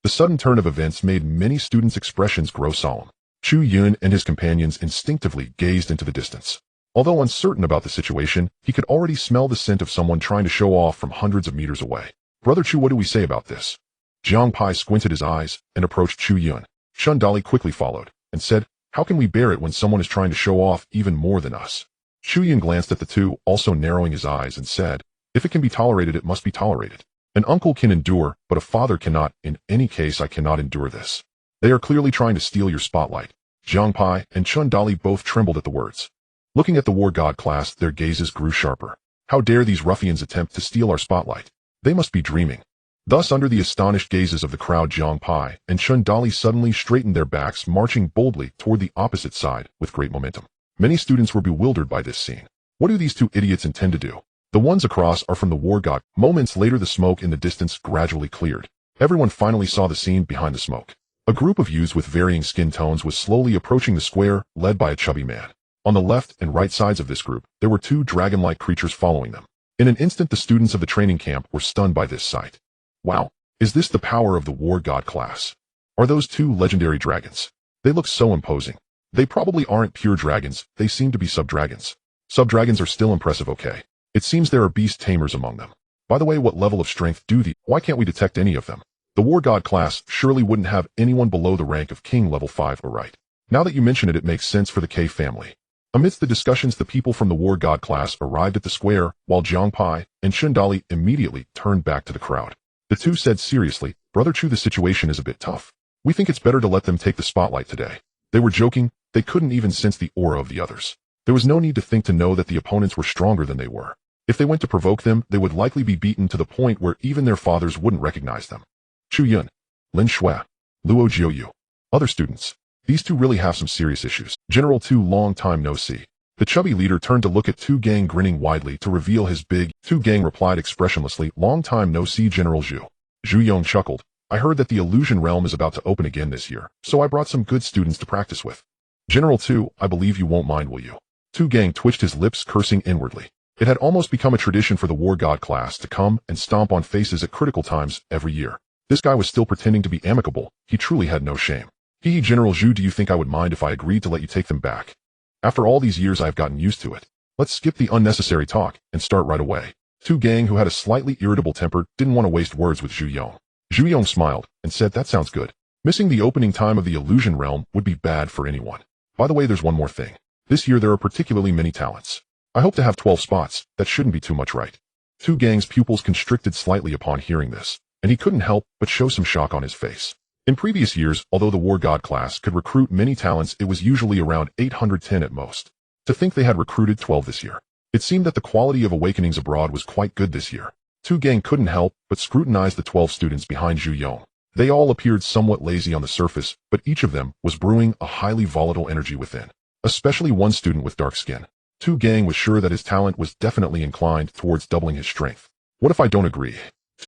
The sudden turn of events made many students' expressions grow solemn. Chu Yun and his companions instinctively gazed into the distance. Although uncertain about the situation, he could already smell the scent of someone trying to show off from hundreds of meters away. Brother Chu, what do we say about this? Jiang Pai squinted his eyes and approached Chu Yun. Shun Dali quickly followed and said, how can we bear it when someone is trying to show off even more than us? Chu Yun glanced at the two, also narrowing his eyes, and said, if it can be tolerated, it must be tolerated. An uncle can endure, but a father cannot. In any case, I cannot endure this. They are clearly trying to steal your spotlight. Jiang Pai and Chun Dali both trembled at the words. Looking at the War God class, their gazes grew sharper. How dare these ruffians attempt to steal our spotlight? They must be dreaming. Thus, under the astonished gazes of the crowd, Jiang Pai and Chun Dali suddenly straightened their backs, marching boldly toward the opposite side with great momentum. Many students were bewildered by this scene. What do these two idiots intend to do? The ones across are from the War God. Moments later, the smoke in the distance gradually cleared. Everyone finally saw the scene behind the smoke. A group of youths with varying skin tones was slowly approaching the square, led by a chubby man. On the left and right sides of this group, there were two dragon-like creatures following them. In an instant, the students of the training camp were stunned by this sight. Wow, is this the power of the War God class? Are those two legendary dragons? They look so imposing. They probably aren't pure dragons, they seem to be sub-dragons. Sub-dragons are still impressive, okay? It seems there are beast tamers among them. By the way, what level of strength do they? Why can't we detect any of them? The War God class surely wouldn't have anyone below the rank of King level 5, or right? Now that you mention it, it makes sense for the K family. Amidst the discussions, the people from the War God class arrived at the square, while Jiang Pai and Chun Dali immediately turned back to the crowd. The two said seriously, Brother Chu, the situation is a bit tough. We think it's better to let them take the spotlight today. They were joking, they couldn't even sense the aura of the others. There was no need to think to know that the opponents were stronger than they were. If they went to provoke them, they would likely be beaten to the point where even their fathers wouldn't recognize them. Chu Yun, Lin Shui, Luo Jiuyu. Other students. These two really have some serious issues. General 2, long time no see. The chubby leader turned to look at Tu Gang, grinning widely to reveal his big. Tu Gang replied expressionlessly, long time no see, General Zhu. Zhu Yong chuckled. I heard that the illusion realm is about to open again this year, so I brought some good students to practice with. General 2, I believe you won't mind, will you? Tu Gang twitched his lips, cursing inwardly. It had almost become a tradition for the War God class to come and stomp on faces at critical times every year. This guy was still pretending to be amicable. He truly had no shame. Hee, General Zhu, do you think I would mind if I agreed to let you take them back? After all these years, I've gotten used to it. Let's skip the unnecessary talk and start right away. Tu Gang, who had a slightly irritable temper, didn't want to waste words with Zhu Yong. Zhu Yong smiled and said, that sounds good. Missing the opening time of the illusion realm would be bad for anyone. By the way, there's one more thing. This year there are particularly many talents. I hope to have 12 spots. That shouldn't be too much, right? Tu Gang's pupils constricted slightly upon hearing this, and he couldn't help but show some shock on his face. In previous years, although the War God class could recruit many talents, it was usually around 810 at most. To think they had recruited 12 this year. It seemed that the quality of awakenings abroad was quite good this year. Tu Gang couldn't help but scrutinize the 12 students behind Zhu Yong. They all appeared somewhat lazy on the surface, but each of them was brewing a highly volatile energy within. Especially one student with dark skin. Tu Gang was sure that his talent was definitely inclined towards doubling his strength. What if I don't agree?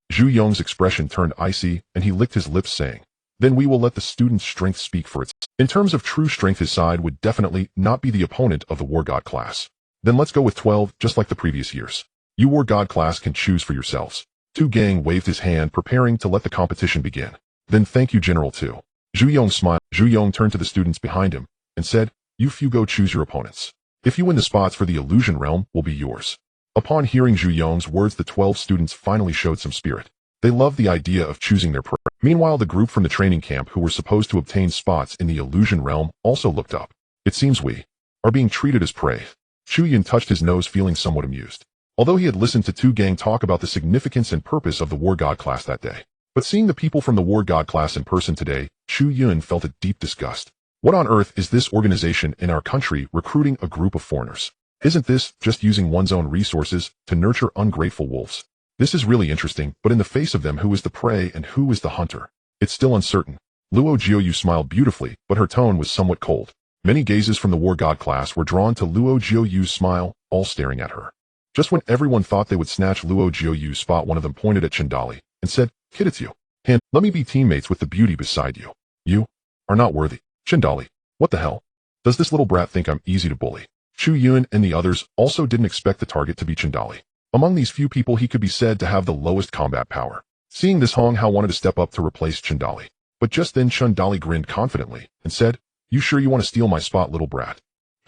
Zhu Yong's expression turned icy, and he licked his lips, saying, then we will let the student's strength speak for itself. In terms of true strength, his side would definitely not be the opponent of the War God class. Then let's go with 12, just like the previous years. You War God class can choose for yourselves. Tu Gang waved his hand, preparing to let the competition begin. Then thank you, General 2. Zhu Yong smiled. Zhu Yong turned to the students behind him and said, you few go choose your opponents. If you win, the spots for the illusion realm will be yours. Upon hearing Zhu Yong's words, the 12 students finally showed some spirit. They loved the idea of choosing their prey. Meanwhile, the group from the training camp who were supposed to obtain spots in the illusion realm also looked up. It seems we are being treated as prey. Chu Yun touched his nose, feeling somewhat amused. Although he had listened to Tu Gang talk about the significance and purpose of the War God class that day. But seeing the people from the War God class in person today, Chu Yun felt a deep disgust. What on earth is this organization in our country recruiting a group of foreigners? Isn't this just using one's own resources to nurture ungrateful wolves? This is really interesting, but in the face of them, who is the prey and who is the hunter? It's still uncertain. Luo Jiuyu smiled beautifully, but her tone was somewhat cold. Many gazes from the war god class were drawn to Luo Jiuyu's smile, all staring at her. Just when everyone thought they would snatch Luo Jiuyu's spot, one of them pointed at Chandali and said, "Kid, it's you. And let me be teammates with the beauty beside you. You are not worthy." Chandali, what the hell? Does this little brat think I'm easy to bully? Chu Yun and the others also didn't expect the target to be Chandali. Among these few people, he could be said to have the lowest combat power. Seeing this, Hong Hao wanted to step up to replace Chandali. But just then Chandali grinned confidently and said, "You sure you want to steal my spot, little brat?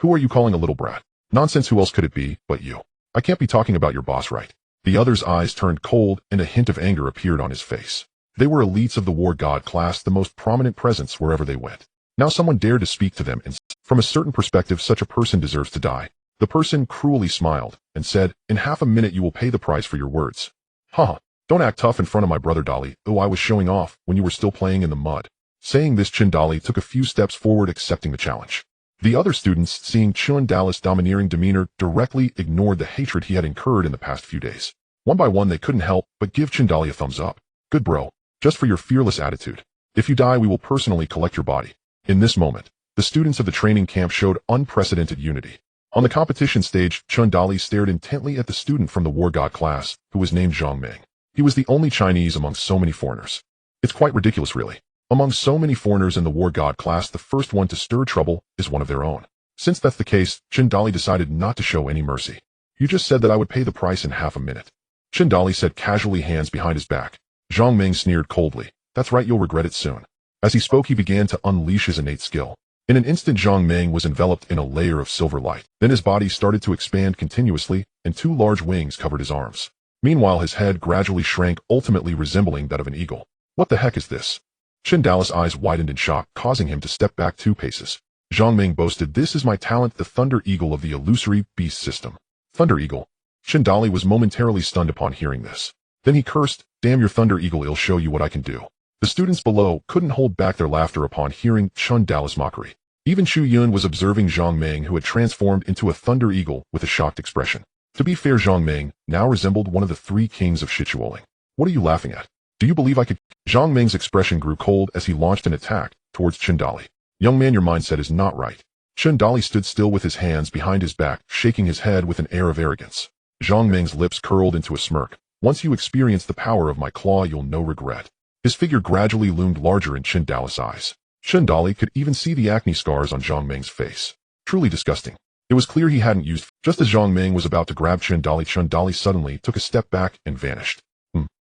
Who are you calling a little brat? Nonsense, who else could it be but you? I can't be talking about your boss, right?" The other's eyes turned cold and a hint of anger appeared on his face. They were elites of the war god class, the most prominent presence wherever they went. Now someone dared to speak to them, and from a certain perspective, such a person deserves to die. The person cruelly smiled and said, "In half a minute you will pay the price for your words." "Haha, don't act tough in front of my brother, Dali. Oh, I was showing off when you were still playing in the mud." Saying this, Chandali took a few steps forward, accepting the challenge. The other students, seeing Chandali's domineering demeanor, directly ignored the hatred he had incurred in the past few days. One by one, they couldn't help but give Chandali a thumbs up. "Good bro, just for your fearless attitude. If you die, we will personally collect your body." In this moment, the students of the training camp showed unprecedented unity. On the competition stage, Chandali stared intently at the student from the war god class, who was named Zhang Ming. He was the only Chinese among so many foreigners. It's quite ridiculous, really. Among so many foreigners in the war god class, the first one to stir trouble is one of their own. Since that's the case, Chandali decided not to show any mercy. "You just said that I would pay the price in half a minute." Chandali said casually, hands behind his back. Zhang Ming sneered coldly. "That's right, you'll regret it soon." As he spoke, he began to unleash his innate skill. In an instant, Zhang Ming was enveloped in a layer of silver light. Then his body started to expand continuously, and two large wings covered his arms. Meanwhile, his head gradually shrank, ultimately resembling that of an eagle. "What the heck is this?" Chandali's eyes widened in shock, causing him to step back 2 paces. Zhang Ming boasted, "This is my talent, the Thunder Eagle of the Illusory Beast system." Thunder Eagle? Chandali was momentarily stunned upon hearing this. Then he cursed, "Damn your Thunder Eagle, it'll show you what I can do." The students below couldn't hold back their laughter upon hearing Chandali's mockery. Even Chu Yun was observing Zhang Ming, who had transformed into a Thunder Eagle, with a shocked expression. To be fair, Zhang Ming now resembled one of the 3 kings of Shichuoling. "What are you laughing at? Do you believe I could?" Zhang Ming's expression grew cold as he launched an attack towards Chandali. "Young man, your mindset is not right." Chandali stood still with his hands behind his back, shaking his head with an air of arrogance. Zhang Ming's lips curled into a smirk. "Once you experience the power of my claw, you'll know regret." His figure gradually loomed larger in Chandali's eyes. Chandali could even see the acne scars on Zhang Ming's face. Truly disgusting. It was clear he hadn't used. Just as Zhang Ming was about to grab Chandali, Chandali suddenly took a step back and vanished.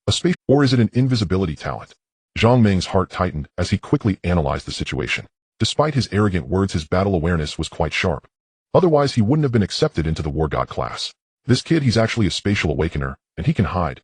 A space, or is it an invisibility talent? Zhang Ming's heart tightened as he quickly analyzed the situation. Despite his arrogant words, his battle awareness was quite sharp. Otherwise, he wouldn't have been accepted into the war god class. This kid, he's actually a spatial awakener, and he can hide.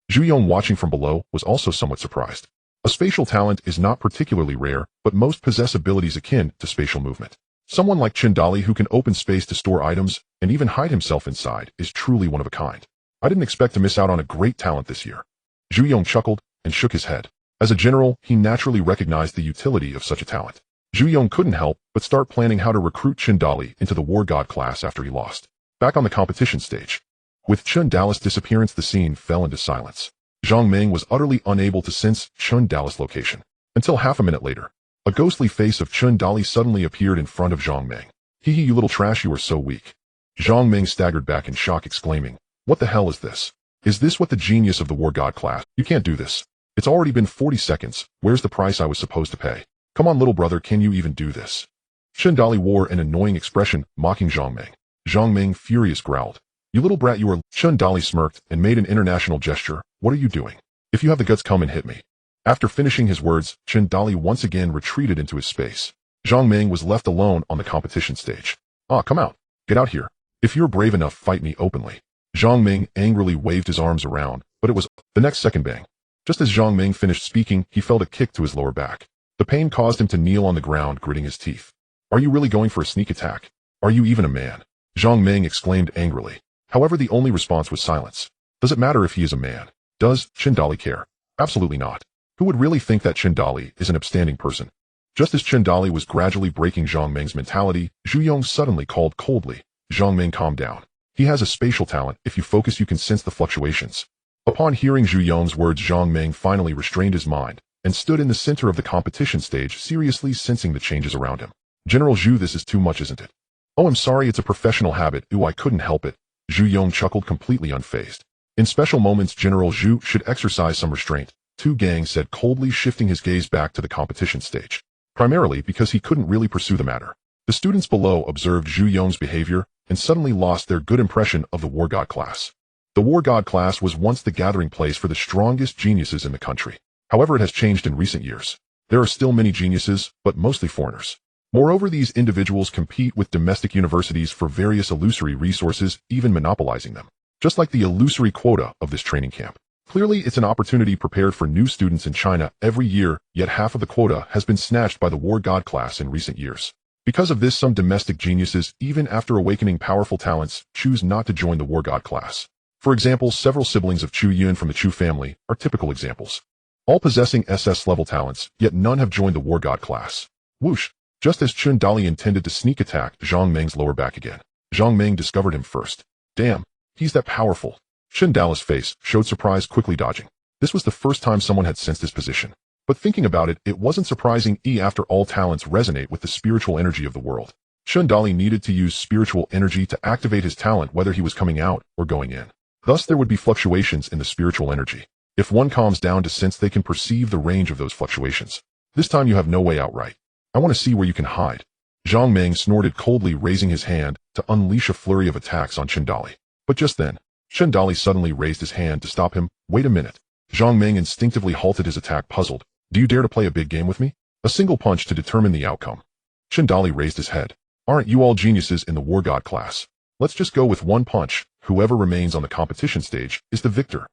Chu Yun, watching from below, was also somewhat surprised. A spatial talent is not particularly rare, but most possess abilities akin to spatial movement. Someone like Chandali, who can open space to store items and even hide himself inside, is truly one of a kind. I didn't expect to miss out on a great talent this year. Chu Yun chuckled and shook his head. As a general, he naturally recognized the utility of such a talent. Chu Yun couldn't help but start planning how to recruit Chandali into the war god class after he lost. Back on the competition stage. With Chandali's disappearance, the scene fell into silence. Zhang Ming was utterly unable to sense Chandali's location. Until half a minute later, a ghostly face of Chandali suddenly appeared in front of Zhang Ming. "Hee hee, you little trash, you are so weak." Zhang Ming staggered back in shock, exclaiming, "What the hell is this? Is this what the genius of the war god class? You can't do this. It's already been 40 seconds. Where's the price I was supposed to pay? Come on, little brother, can you even do this?" Chandali wore an annoying expression, mocking Zhang Ming. Zhang Ming, furious, growled, "You little brat, you are..." Chandali smirked and made an international gesture. "What are you doing? If you have the guts, come and hit me." After finishing his words, Chandali once again retreated into his space. Zhang Ming was left alone on the competition stage. "Ah, come out. Get out here. If you're brave enough, fight me openly." Zhang Ming angrily waved his arms around, but it was the next second bang. Just as Zhang Ming finished speaking, he felt a kick to his lower back. The pain caused him to kneel on the ground, gritting his teeth. "Are you really going for a sneak attack? Are you even a man?" Zhang Ming exclaimed angrily. However, the only response was silence. Does it matter if he is a man? Does Chandali care? Absolutely not. Who would really think that Chandali is an upstanding person? Just as Chen Dali was gradually breaking Zhang Meng's mentality, Zhu Yong suddenly called coldly, "Zhang Meng, calm down. He has a spatial talent. If you focus, you can sense the fluctuations." Upon hearing Zhu Yong's words, Zhang Meng finally restrained his mind and stood in the center of the competition stage, seriously sensing the changes around him. "General Zhu, this is too much, isn't it?" "Oh, I'm sorry, it's a professional habit. Ooh, I couldn't help it." Zhu Yong chuckled, completely unfazed. "In special moments, General Zhu should exercise some restraint," Tu Gang said coldly, shifting his gaze back to the competition stage. Primarily because he couldn't really pursue the matter. The students below observed Zhu Yong's behavior and suddenly lost their good impression of the War God class. The War God class was once the gathering place for the strongest geniuses in the country. However, it has changed in recent years. There are still many geniuses, but mostly foreigners. Moreover, these individuals compete with domestic universities for various illusory resources, even monopolizing them. Just like the illusory quota of this training camp. Clearly, it's an opportunity prepared for new students in China every year, yet half of the quota has been snatched by the War God class in recent years. Because of this, some domestic geniuses, even after awakening powerful talents, choose not to join the War God class. For example, several siblings of Chu Yun from the Chu family are typical examples. All possessing SS-level talents, yet none have joined the War God class. Whoosh! Just as Chen Dali intended to sneak attack Zhang Meng's lower back again, Zhang Meng discovered him first. Damn, he's that powerful. Chen Dali's face showed surprise, quickly dodging. This was the first time someone had sensed his position. But thinking about it, it wasn't surprising. After all, talents resonate with the spiritual energy of the world. Chen Dali needed to use spiritual energy to activate his talent, whether he was coming out or going in. Thus, there would be fluctuations in the spiritual energy. If one calms down to sense, they can perceive the range of those fluctuations. This time you have no way out, right? I want to see where you can hide. Zhang Meng snorted coldly, raising his hand to unleash a flurry of attacks on Chen Dali. But just then, Chen Dali suddenly raised his hand to stop him. Wait a minute. Zhang Meng instinctively halted his attack, puzzled. Do you dare to play a big game with me? A single punch to determine the outcome. Chen Dali raised his head. Aren't you all geniuses in the War God class? Let's just go with one punch. Whoever remains on the competition stage is the victor.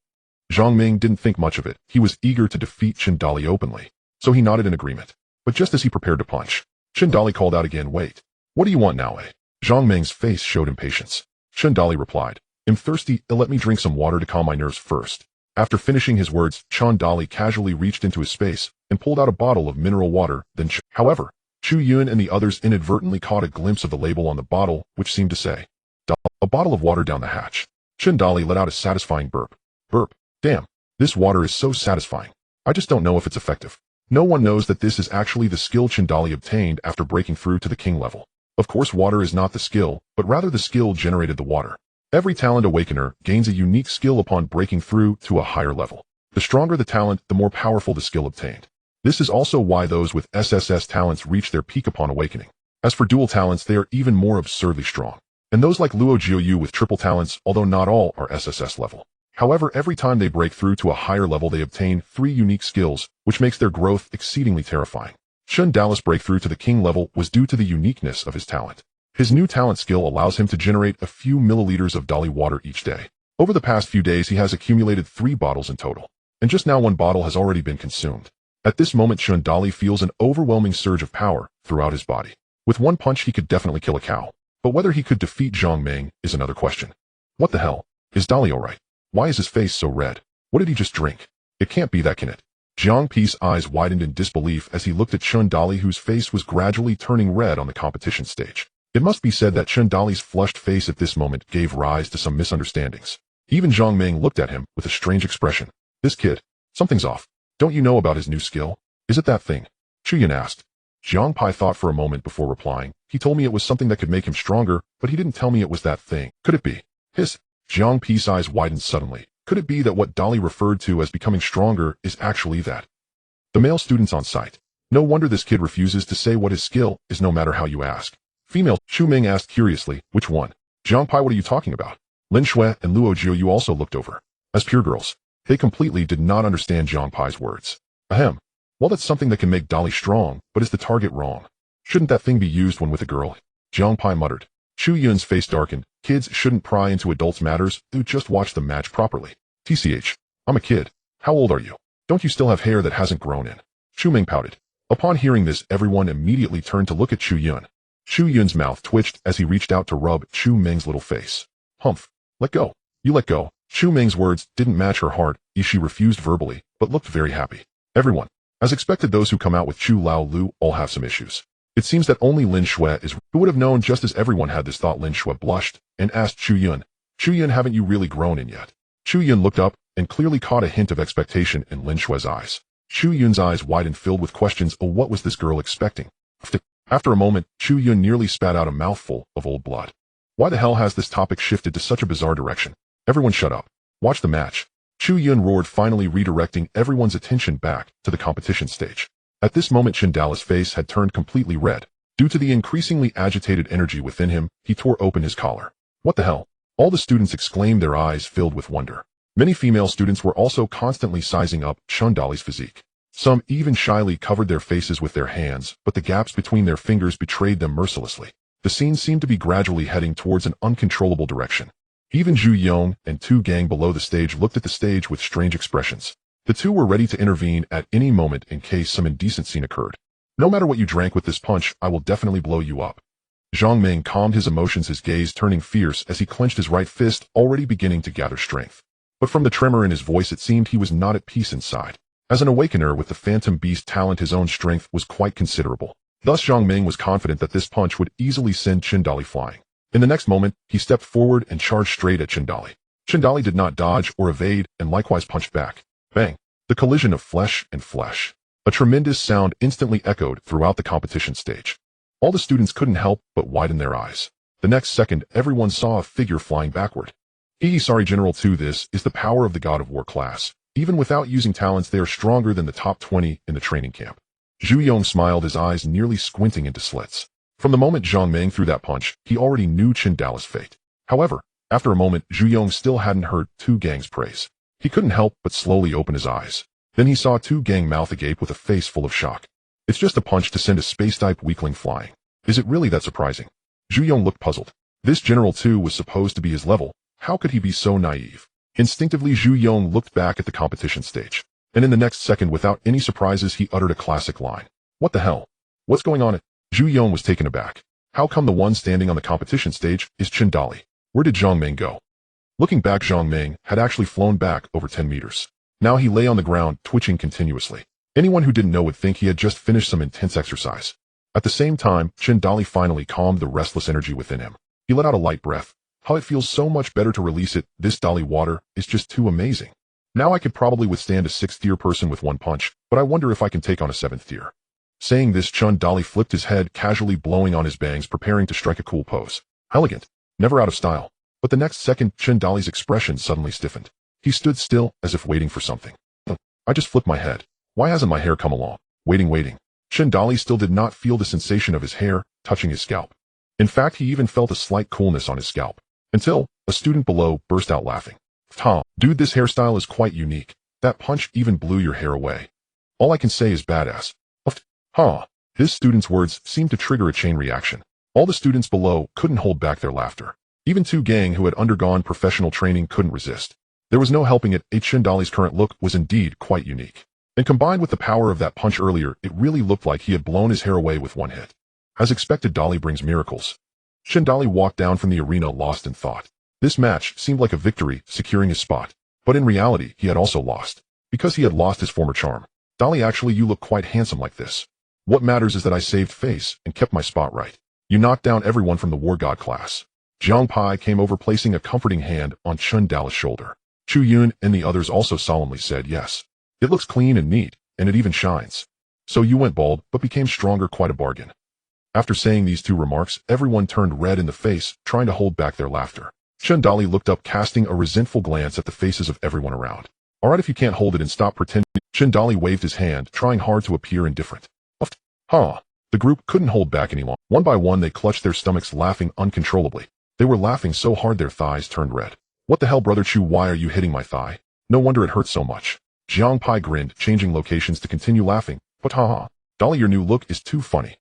Zhang Meng didn't think much of it. He was eager to defeat Chen Dali openly. So he nodded in agreement. But just as he prepared to punch, Chen Dali called out again, wait. What do you want now, eh? Zhang Meng's face showed impatience. Chen Dali replied, I'm thirsty. Let me drink some water to calm my nerves first. After finishing his words, Chen Dali casually reached into his space and pulled out a bottle of mineral water. However, Chu Yun and the others inadvertently caught a glimpse of the label on the bottle, which seemed to say, a bottle of water down the hatch. Chen Dali let out a satisfying burp. Burp. Damn. This water is so satisfying. I just don't know if it's effective. No one knows that this is actually the skill Chen Dali obtained after breaking through to the king level. Of course, water is not the skill, but rather the skill generated the water. Every talent awakener gains a unique skill upon breaking through to a higher level. The stronger the talent, the more powerful the skill obtained. This is also why those with SSS talents reach their peak upon awakening. As for dual talents, they are even more absurdly strong. And those like Luo Jiuyu with triple talents, although not all are SSS level. However, every time they break through to a higher level, they obtain 3 unique skills, which makes their growth exceedingly terrifying. Chen Dali's breakthrough to the king level was due to the uniqueness of his talent. His new talent skill allows him to generate a few milliliters of Dali water each day. Over the past few days, he has accumulated 3 bottles in total. And just now 1 bottle has already been consumed. At this moment, Chen Dali feels an overwhelming surge of power throughout his body. With 1 punch, he could definitely kill a cow. But whether he could defeat Zhang Meng is another question. What the hell? Is Dali alright? Why is his face so red? What did he just drink? It can't be that, can it? Jiang Pi's eyes widened in disbelief as he looked at Chen Dali, whose face was gradually turning red on the competition stage. It must be said that Chen Dali's flushed face at this moment gave rise to some misunderstandings. Even Zhang Meng looked at him with a strange expression. This kid, something's off. Don't you know about his new skill? Is it that thing? Chu Yun asked. Jiang Pi thought for a moment before replying. He told me it was something that could make him stronger, but he didn't tell me it was that thing. Could it be? Hiss. Jiang Pi's eyes widened suddenly. Could it be that what Dali referred to as becoming stronger is actually that? The male students on site. No wonder this kid refuses to say what his skill is, no matter how you ask. Female. Chu Ming asked curiously, which one? Jiang Pi, what are you talking about? Lin Shui and Luo Jiuyu also looked over. As pure girls, they completely did not understand Jiang Pi's words. Ahem. Well, that's something that can make Dali strong, but is the target wrong? Shouldn't that thing be used when with a girl? Jiang Pi muttered. Chu Yun's face darkened. Kids shouldn't pry into adults' matters. Just watch the match properly. TCH. I'm a kid. How old are you? Don't you still have hair that hasn't grown in? Chu Ming pouted. Upon hearing this, everyone immediately turned to look at Chu Yun. Chu Yun's mouth twitched as he reached out to rub Chu Ming's little face. Humph. Let go. You let go. Chu Ming's words didn't match her heart. She refused verbally, but looked very happy. Everyone. As expected, those who come out with Chu Lao Lu all have some issues. It seems that only Lin Shui is who would have known. Just as everyone had this thought, Lin Shui blushed and asked Chu Yun, "Chu Yun, haven't you really grown in yet?" Chu Yun looked up and clearly caught a hint of expectation in Lin Shui's eyes. Chu Yun's eyes widened, filled with questions. Oh, what was this girl expecting? After a moment, Chu Yun nearly spat out a mouthful of old blood. Why the hell has this topic shifted to such a bizarre direction? Everyone shut up. Watch the match. Chu Yun roared, finally redirecting everyone's attention back to the competition stage. At this moment, Chandala's face had turned completely red. Due to the increasingly agitated energy within him, he tore open his collar. What the hell? All the students exclaimed, their eyes filled with wonder. Many female students were also constantly sizing up Chandali's physique. Some even shyly covered their faces with their hands, but the gaps between their fingers betrayed them mercilessly. The scene seemed to be gradually heading towards an uncontrollable direction. Even Zhu Yong and Tu Gang below the stage looked at the stage with strange expressions. The two were ready to intervene at any moment in case some indecent scene occurred. No matter what you drank with this punch, I will definitely blow you up. Zhang Ming calmed his emotions, his gaze turning fierce as he clenched his right fist, already beginning to gather strength. But from the tremor in his voice, it seemed he was not at peace inside. As an awakener with the Phantom Beast talent, his own strength was quite considerable. Thus Zhang Ming was confident that this punch would easily send Chandali flying. In the next moment, he stepped forward and charged straight at Chandali. Chandali did not dodge or evade and likewise punched back. Bang! The collision of flesh and flesh. A tremendous sound instantly echoed throughout the competition stage. All the students couldn't help but widen their eyes. The next second, everyone saw a figure flying backward. Sorry, General 2, this is the power of the God of War class. Even without using talents, they are stronger than the top 20 in the training camp. Zhu Yong smiled, his eyes nearly squinting into slits. From the moment Zhang Ming threw that punch, he already knew Chandala's fate. However, after a moment, Zhu Yong still hadn't heard Tu Gang's praise. He couldn't help but slowly open his eyes. Then he saw Tu Gang mouth agape with a face full of shock. It's just a punch to send a space-type weakling flying. Is it really that surprising? Zhu Yong looked puzzled. This General 2 was supposed to be his level. How could he be so naive? Instinctively, Zhu Yong looked back at the competition stage. And in the next second, without any surprises, he uttered a classic line. What the hell? What's going on? Zhu Yong was taken aback. How come the one standing on the competition stage is Chandali? Where did Zhang Ming go? Looking back, Zhang Ming had actually flown back over 10 meters. Now he lay on the ground, twitching continuously. Anyone who didn't know would think he had just finished some intense exercise. At the same time, Chandali finally calmed the restless energy within him. He let out a light breath. How it feels so much better to release it. This Dali water is just too amazing. Now I could probably withstand a 6th tier person with one punch, but I wonder if I can take on a 7th tier. Saying this, Chandali flipped his head, casually blowing on his bangs, preparing to strike a cool pose. Elegant. Never out of style. But the next second, Chandali's expression suddenly stiffened. He stood still, as if waiting for something. I just flipped my head. Why hasn't my hair come along? Waiting. Chandali still did not feel the sensation of his hair touching his scalp. In fact, he even felt a slight coolness on his scalp. Until a student below burst out laughing. Dude, this hairstyle is quite unique. That punch even blew your hair away. All I can say is badass. This student's words seemed to trigger a chain reaction. All the students below couldn't hold back their laughter. Even Tu Gang, who had undergone professional training, couldn't resist. There was no helping it. Chandali's current look was indeed quite unique. And combined with the power of that punch earlier, it really looked like he had blown his hair away with one hit. As expected, Dali brings miracles. Chandali walked down from the arena lost in thought. This match seemed like a victory, securing his spot. But in reality, he had also lost. Because he had lost his former charm. Dali, actually, you look quite handsome like this. What matters is that I saved face and kept my spot right. You knocked down everyone from the War God class. Jiang Pai came over, placing a comforting hand on Chandala's shoulder. Chu Yun and the others also solemnly said yes. It looks clean and neat, and it even shines. So you went bald, but became stronger, quite a bargain. After saying these two remarks, everyone turned red in the face, trying to hold back their laughter. Chandali looked up, casting a resentful glance at the faces of everyone around. Alright, if you can't hold it and stop pretending. Chandali waved his hand, trying hard to appear indifferent. The group couldn't hold back any longer. One by one, they clutched their stomachs, laughing uncontrollably. They were laughing so hard their thighs turned red. What the hell, Brother Chu, why are you hitting my thigh? No wonder it hurts so much. Jiang Pai grinned, changing locations to continue laughing. But Dali, your new look is too funny.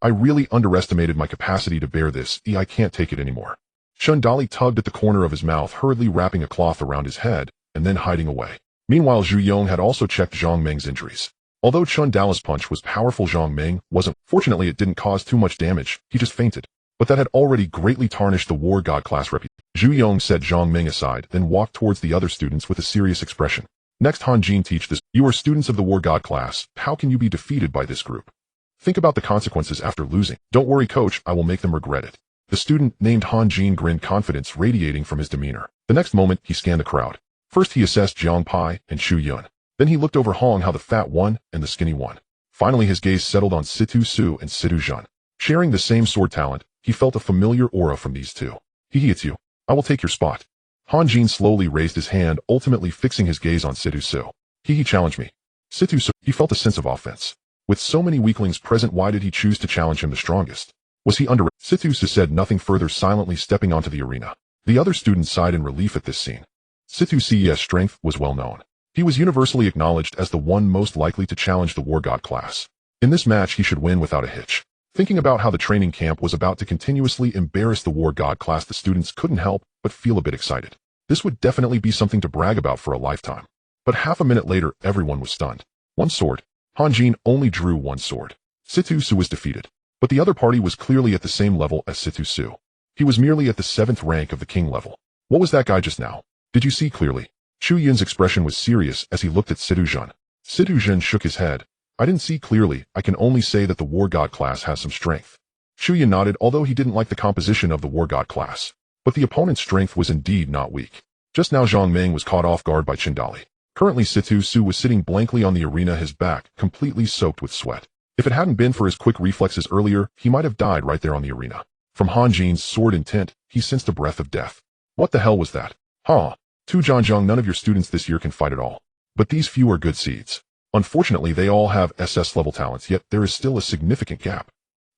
I really underestimated my capacity to bear this. I can't take it anymore. Chandali tugged at the corner of his mouth, hurriedly wrapping a cloth around his head, and then hiding away. Meanwhile, Zhu Yong had also checked Zhang Ming's injuries. Although Chandala's punch was powerful, Zhang Ming wasn't. Fortunately, it didn't cause too much damage. He just fainted. But that had already greatly tarnished the War God class reputation. Zhu Yong set Zhang Ming aside, then walked towards the other students with a serious expression. Next, Han Jin teach this. You are students of the War God class. How can you be defeated by this group? Think about the consequences after losing. Don't worry, coach, I will make them regret it. The student named Han Jin grinned, confidence radiating from his demeanor. The next moment, he scanned the crowd. First, he assessed Jiang Pai and Chu Yun. Then he looked over Hong, how the fat one and the skinny one. Finally, his gaze settled on Situ Su and Situ Zhen. Sharing the same sword talent, he felt a familiar aura from these two. It's you. I will take your spot. Han Jin slowly raised his hand, ultimately fixing his gaze on Situ Su. He challenged me. Situ Su, he felt a sense of offense. With so many weaklings present, why did he choose to challenge him, the strongest? Was he under? Situ Su said nothing further, silently stepping onto the arena. The other students sighed in relief at this scene. Situ Su's strength was well known. He was universally acknowledged as the one most likely to challenge the War God class. In this match, he should win without a hitch. Thinking about how the training camp was about to continuously embarrass the War God class, the students couldn't help but feel a bit excited. This would definitely be something to brag about for a lifetime. But half a minute later, everyone was stunned. One sword. Han Jin only drew one sword. Situ Su was defeated. But the other party was clearly at the same level as Situ Su. He was merely at the 7th rank of the king level. What was that guy just now? Did you see clearly? Chu Yun's expression was serious as he looked at Situ Zhen. Situ Zhen shook his head. I didn't see clearly. I can only say that the War God class has some strength. Chu Yun nodded, although he didn't like the composition of the War God class. But the opponent's strength was indeed not weak. Just now Zhang Meng was caught off guard by Qindali. Currently Situ Su was sitting blankly on the arena, his back completely soaked with sweat. If it hadn't been for his quick reflexes earlier, he might have died right there on the arena. From Han Jin's sword intent, he sensed a breath of death. What the hell was that? Tu Zhanjiang, none of your students this year can fight at all. But these few are good seeds. Unfortunately, they all have SS level talents, yet there is still a significant gap.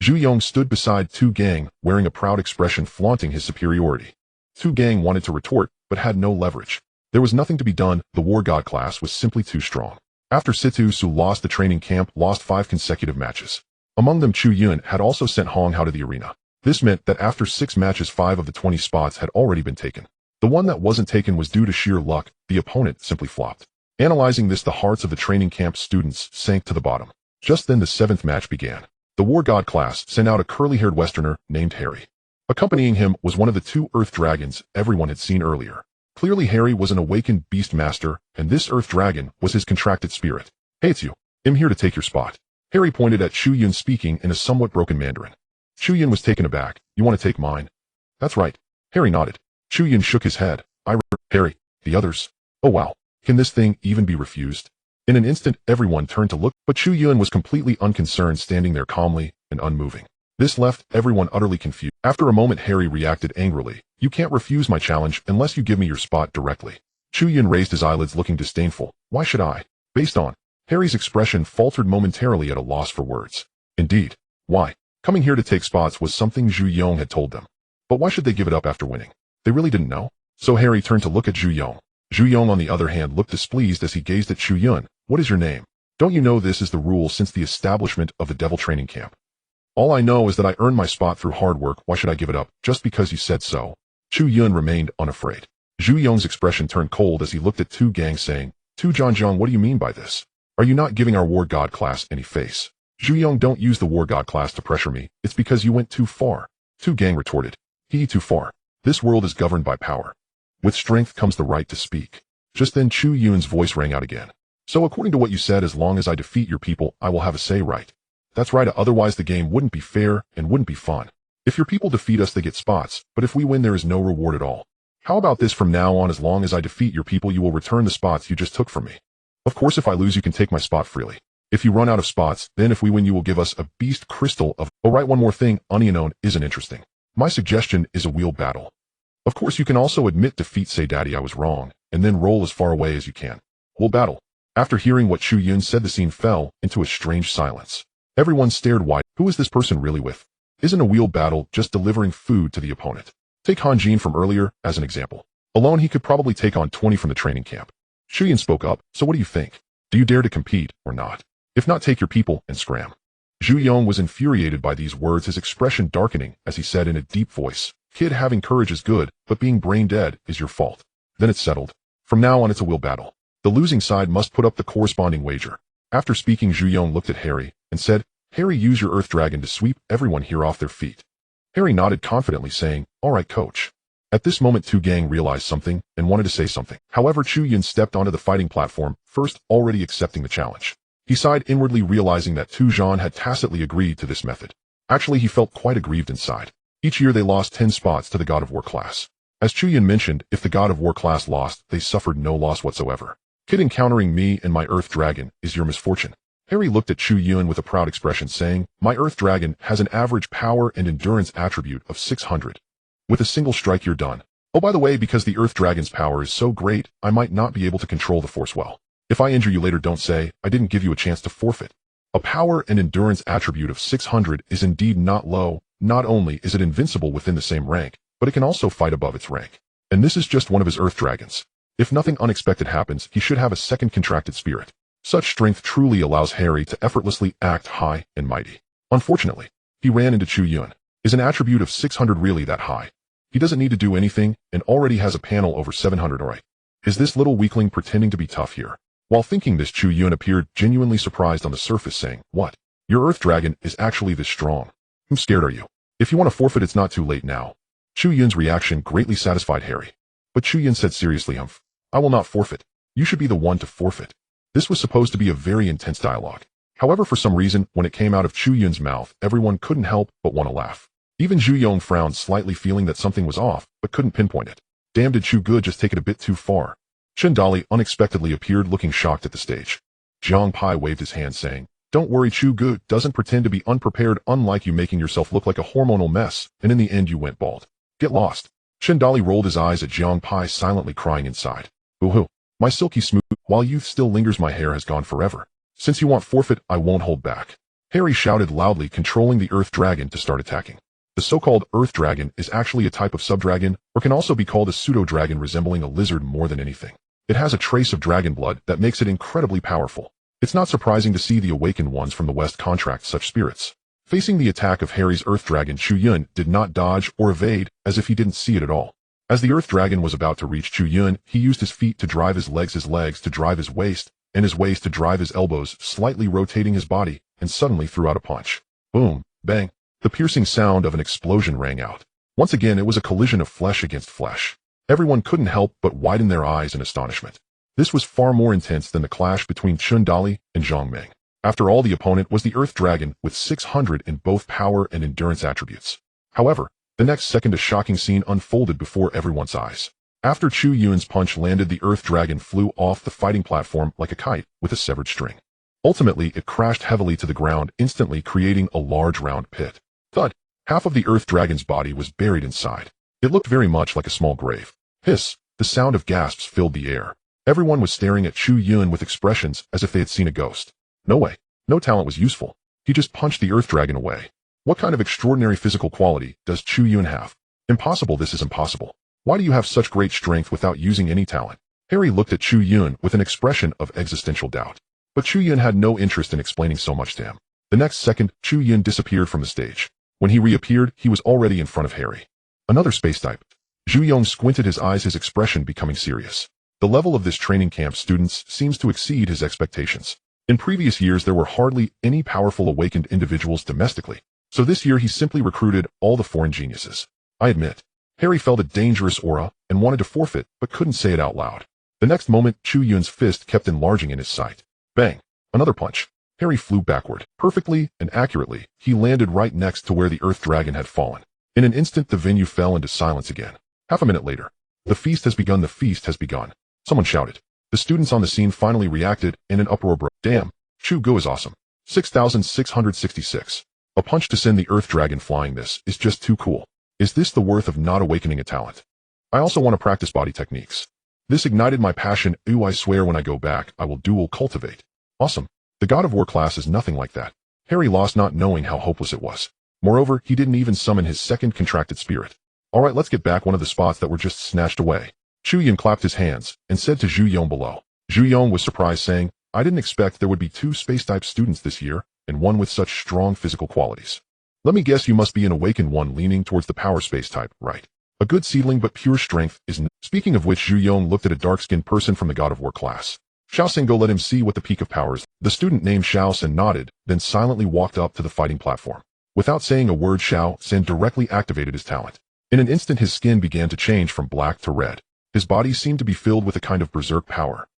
Zhu Yong stood beside Tu Gang, wearing a proud expression, flaunting his superiority. Tu Gang wanted to retort, but had no leverage. There was nothing to be done. The War God class was simply too strong. After Situ Su lost the training camp, lost 5 consecutive matches. Among them, Chu Yun had also sent Hong Hao to the arena. This meant that after 6 matches, 5 of the 20 spots had already been taken. The one that wasn't taken was due to sheer luck. The opponent simply flopped. Analyzing this, the hearts of the training camp students sank to the bottom. Just then the 7th match began. The War God class sent out a curly-haired Westerner named Harry. Accompanying him was one of the 2 Earth Dragons everyone had seen earlier. Clearly Harry was an awakened beast master, and this Earth Dragon was his contracted spirit. Hey, it's you. I'm here to take your spot. Harry pointed at Chu Yun, speaking in a somewhat broken Mandarin. Chu Yun was taken aback. You want to take mine? That's right. Harry nodded. Chu Yun shook his head. Harry, the others. Oh wow. Can this thing even be refused? In an instant, everyone turned to look, but Chu Yun was completely unconcerned, standing there calmly and unmoving. This left everyone utterly confused. After a moment, Harry reacted angrily. You can't refuse my challenge unless you give me your spot directly. Chu Yun raised his eyelids, looking disdainful. Why should I? Based on Harry's expression, faltered momentarily at a loss for words. Indeed. Why? Coming here to take spots was something Zhu Yong had told them. But why should they give it up after winning? They really didn't know. So Harry turned to look at Zhu Yong. Zhu Yong, on the other hand, looked displeased as he gazed at Chu Yun. What is your name? Don't you know this is the rule since the establishment of the Devil Training Camp? All I know is that I earned my spot through hard work. Why should I give it up just because you said so? Chu Yun remained unafraid. Zhu Yong's expression turned cold as he looked at Tu Gang, saying, Tu Zhanjiang, what do you mean by this? Are you not giving our War God class any face? Zhu Yong, don't use the War God class to pressure me. It's because you went too far. Tu Gang retorted. Too far. This world is governed by power. With strength comes the right to speak. Just then Chu Yun's voice rang out again. So according to what you said, as long as I defeat your people, I will have a say, right? That's right, otherwise the game wouldn't be fair and wouldn't be fun. If your people defeat us, they get spots, but if we win, there is no reward at all. How about this? From now on, as long as I defeat your people, you will return the spots you just took from me. Of course, if I lose, you can take my spot freely. If you run out of spots, then if we win, you will give us a beast crystal of... Oh right, one more thing, Onion isn't interesting. My suggestion is a wheel battle. Of course, you can also admit defeat, say daddy I was wrong, and then roll as far away as you can. We'll battle. After hearing what Chu Yun said, the scene fell into a strange silence. Everyone stared wide. Who is this person really with? Isn't a wheel battle just delivering food to the opponent? Take Han Jin from earlier as an example. Alone, he could probably take on 20 from the training camp. Chu Yun spoke up. So what do you think? Do you dare to compete or not? If not, take your people and scram. Zhu Yong was infuriated by these words, his expression darkening as he said in a deep voice, Kid, having courage is good, but being brain dead is your fault. Then it's settled. From now on, it's a wheel battle. The losing side must put up the corresponding wager. After speaking, Zhu Yong looked at Harry and said, Harry, use your Earth Dragon to sweep everyone here off their feet. Harry nodded confidently, saying, All right, coach. At this moment, Tu Gang realized something and wanted to say something. However, Chu Yun stepped onto the fighting platform, first already accepting the challenge. He sighed inwardly, realizing that Tu Zhan had tacitly agreed to this method. Actually, he felt quite aggrieved inside. Each year they lost 10 spots to the God of War class. As Chu Yun mentioned, if the God of War class lost, they suffered no loss whatsoever. Kid, encountering me and my Earth Dragon is your misfortune. Harry looked at Chu Yun with a proud expression, saying, my Earth Dragon has an average power and endurance attribute of 600. With a single strike you're done. Oh, by the way, because the Earth Dragon's power is so great, I might not be able to control the Force well. If I injure you later, don't say, I didn't give you a chance to forfeit. A power and endurance attribute of 600 is indeed not low. Not only is it invincible within the same rank, but it can also fight above its rank. And this is just one of his Earth Dragons. If nothing unexpected happens, he should have a second contracted spirit. Such strength truly allows Harry to effortlessly act high and mighty. Unfortunately, he ran into Chu Yun. Is an attribute of 600 really that high? He doesn't need to do anything and already has a panel over 700. Alright. Is this little weakling pretending to be tough here? While thinking this, Chu Yun appeared genuinely surprised on the surface, saying, what? Your Earth Dragon is actually this strong. How scared are you? If you want to forfeit, it's not too late now. Chu Yun's reaction greatly satisfied Harry. But Chu Yun said seriously, I will not forfeit. You should be the one to forfeit. This was supposed to be a very intense dialogue. However, for some reason, when it came out of Chu Yun's mouth, everyone couldn't help but want to laugh. Even Zhu Yong frowned slightly, feeling that something was off, but couldn't pinpoint it. Damn, did Chu Good just take it a bit too far? Chen Dali unexpectedly appeared, looking shocked at the stage. Jiang Pai waved his hand, saying, don't worry, Chu Good doesn't pretend to be unprepared, unlike you making yourself look like a hormonal mess, and in the end you went bald. Get lost. Chen Dali rolled his eyes at Jiang Pai, silently crying inside. Boo-hoo. My silky smooth, while youth still lingers, my hair has gone forever. Since you want forfeit, I won't hold back. Harry shouted loudly, controlling the Earth Dragon to start attacking. The so-called Earth Dragon is actually a type of subdragon, or can also be called a pseudo-dragon, resembling a lizard more than anything. It has a trace of dragon blood that makes it incredibly powerful. It's not surprising to see the awakened ones from the West contract such spirits. Facing the attack of Harry's Earth Dragon, Chu Yun did not dodge or evade, as if he didn't see it at all. As the Earth Dragon was about to reach Chu Yun, he used his feet to drive his legs to drive his waist, and his waist to drive his elbows, slightly rotating his body, and suddenly threw out a punch. Boom, bang. The piercing sound of an explosion rang out. Once again, it was a collision of flesh against flesh. Everyone couldn't help but widen their eyes in astonishment. This was far more intense than the clash between Chun Dali and Zhang Meng. After all, the opponent was the Earth Dragon with 600 in both power and endurance attributes. However, the next second a shocking scene unfolded before everyone's eyes. After Chu Yun's punch landed, the Earth Dragon flew off the fighting platform like a kite with a severed string. Ultimately, it crashed heavily to the ground, instantly creating a large round pit. Thud! Half of the Earth Dragon's body was buried inside. It looked very much like a small grave. Hiss! The sound of gasps filled the air. Everyone was staring at Chu Yun with expressions as if they had seen a ghost. No way. No talent was useful. He just punched the Earth Dragon away. What kind of extraordinary physical quality does Chu Yun have? Impossible, this is impossible. Why do you have such great strength without using any talent? Harry looked at Chu Yun with an expression of existential doubt. But Chu Yun had no interest in explaining so much to him. The next second, Chu Yun disappeared from the stage. When he reappeared, he was already in front of Harry. Another space type. Zhu Yong squinted his eyes, his expression becoming serious. The level of this training camp students seems to exceed his expectations. In previous years, there were hardly any powerful awakened individuals domestically. So this year he simply recruited all the foreign geniuses. I admit, Harry felt a dangerous aura and wanted to forfeit, but couldn't say it out loud. The next moment, Chu Yun's fist kept enlarging in his sight. Bang! Another punch. Harry flew backward. Perfectly and accurately, he landed right next to where the Earth Dragon had fallen. In an instant, the venue fell into silence again. Half a minute later, the feast has begun, the feast has begun. Someone shouted. The students on the scene finally reacted, and an uproar broke. Damn, Chu Go is awesome. 6,666. A punch to send the Earth Dragon flying. This is just too cool. Is this the worth of not awakening a talent? I also want to practice body techniques. This ignited my passion. Ooh, I swear when I go back, I will dual cultivate. Awesome. The God of War class is nothing like that. Harry lost, not knowing how hopeless it was. Moreover, he didn't even summon his second contracted spirit. Alright, let's get back one of the spots that were just snatched away. Chu Yun clapped his hands and said to Zhu Yong below. Zhu Yong was surprised, saying, I didn't expect there would be 2 space-type students this year, and one with such strong physical qualities. Let me guess, you must be an awakened one leaning towards the power space type, right? A good seedling, but pure strength is Speaking of which, Zhu Yong looked at a dark-skinned person from the God of War class. Xiao Sen, go let him see what the peak of power is. The student named Xiao Sen nodded, then silently walked up to the fighting platform. Without saying a word, Xiao Sen directly activated his talent. In an instant his skin began to change from black to red. His body seemed to be filled with a kind of berserk power.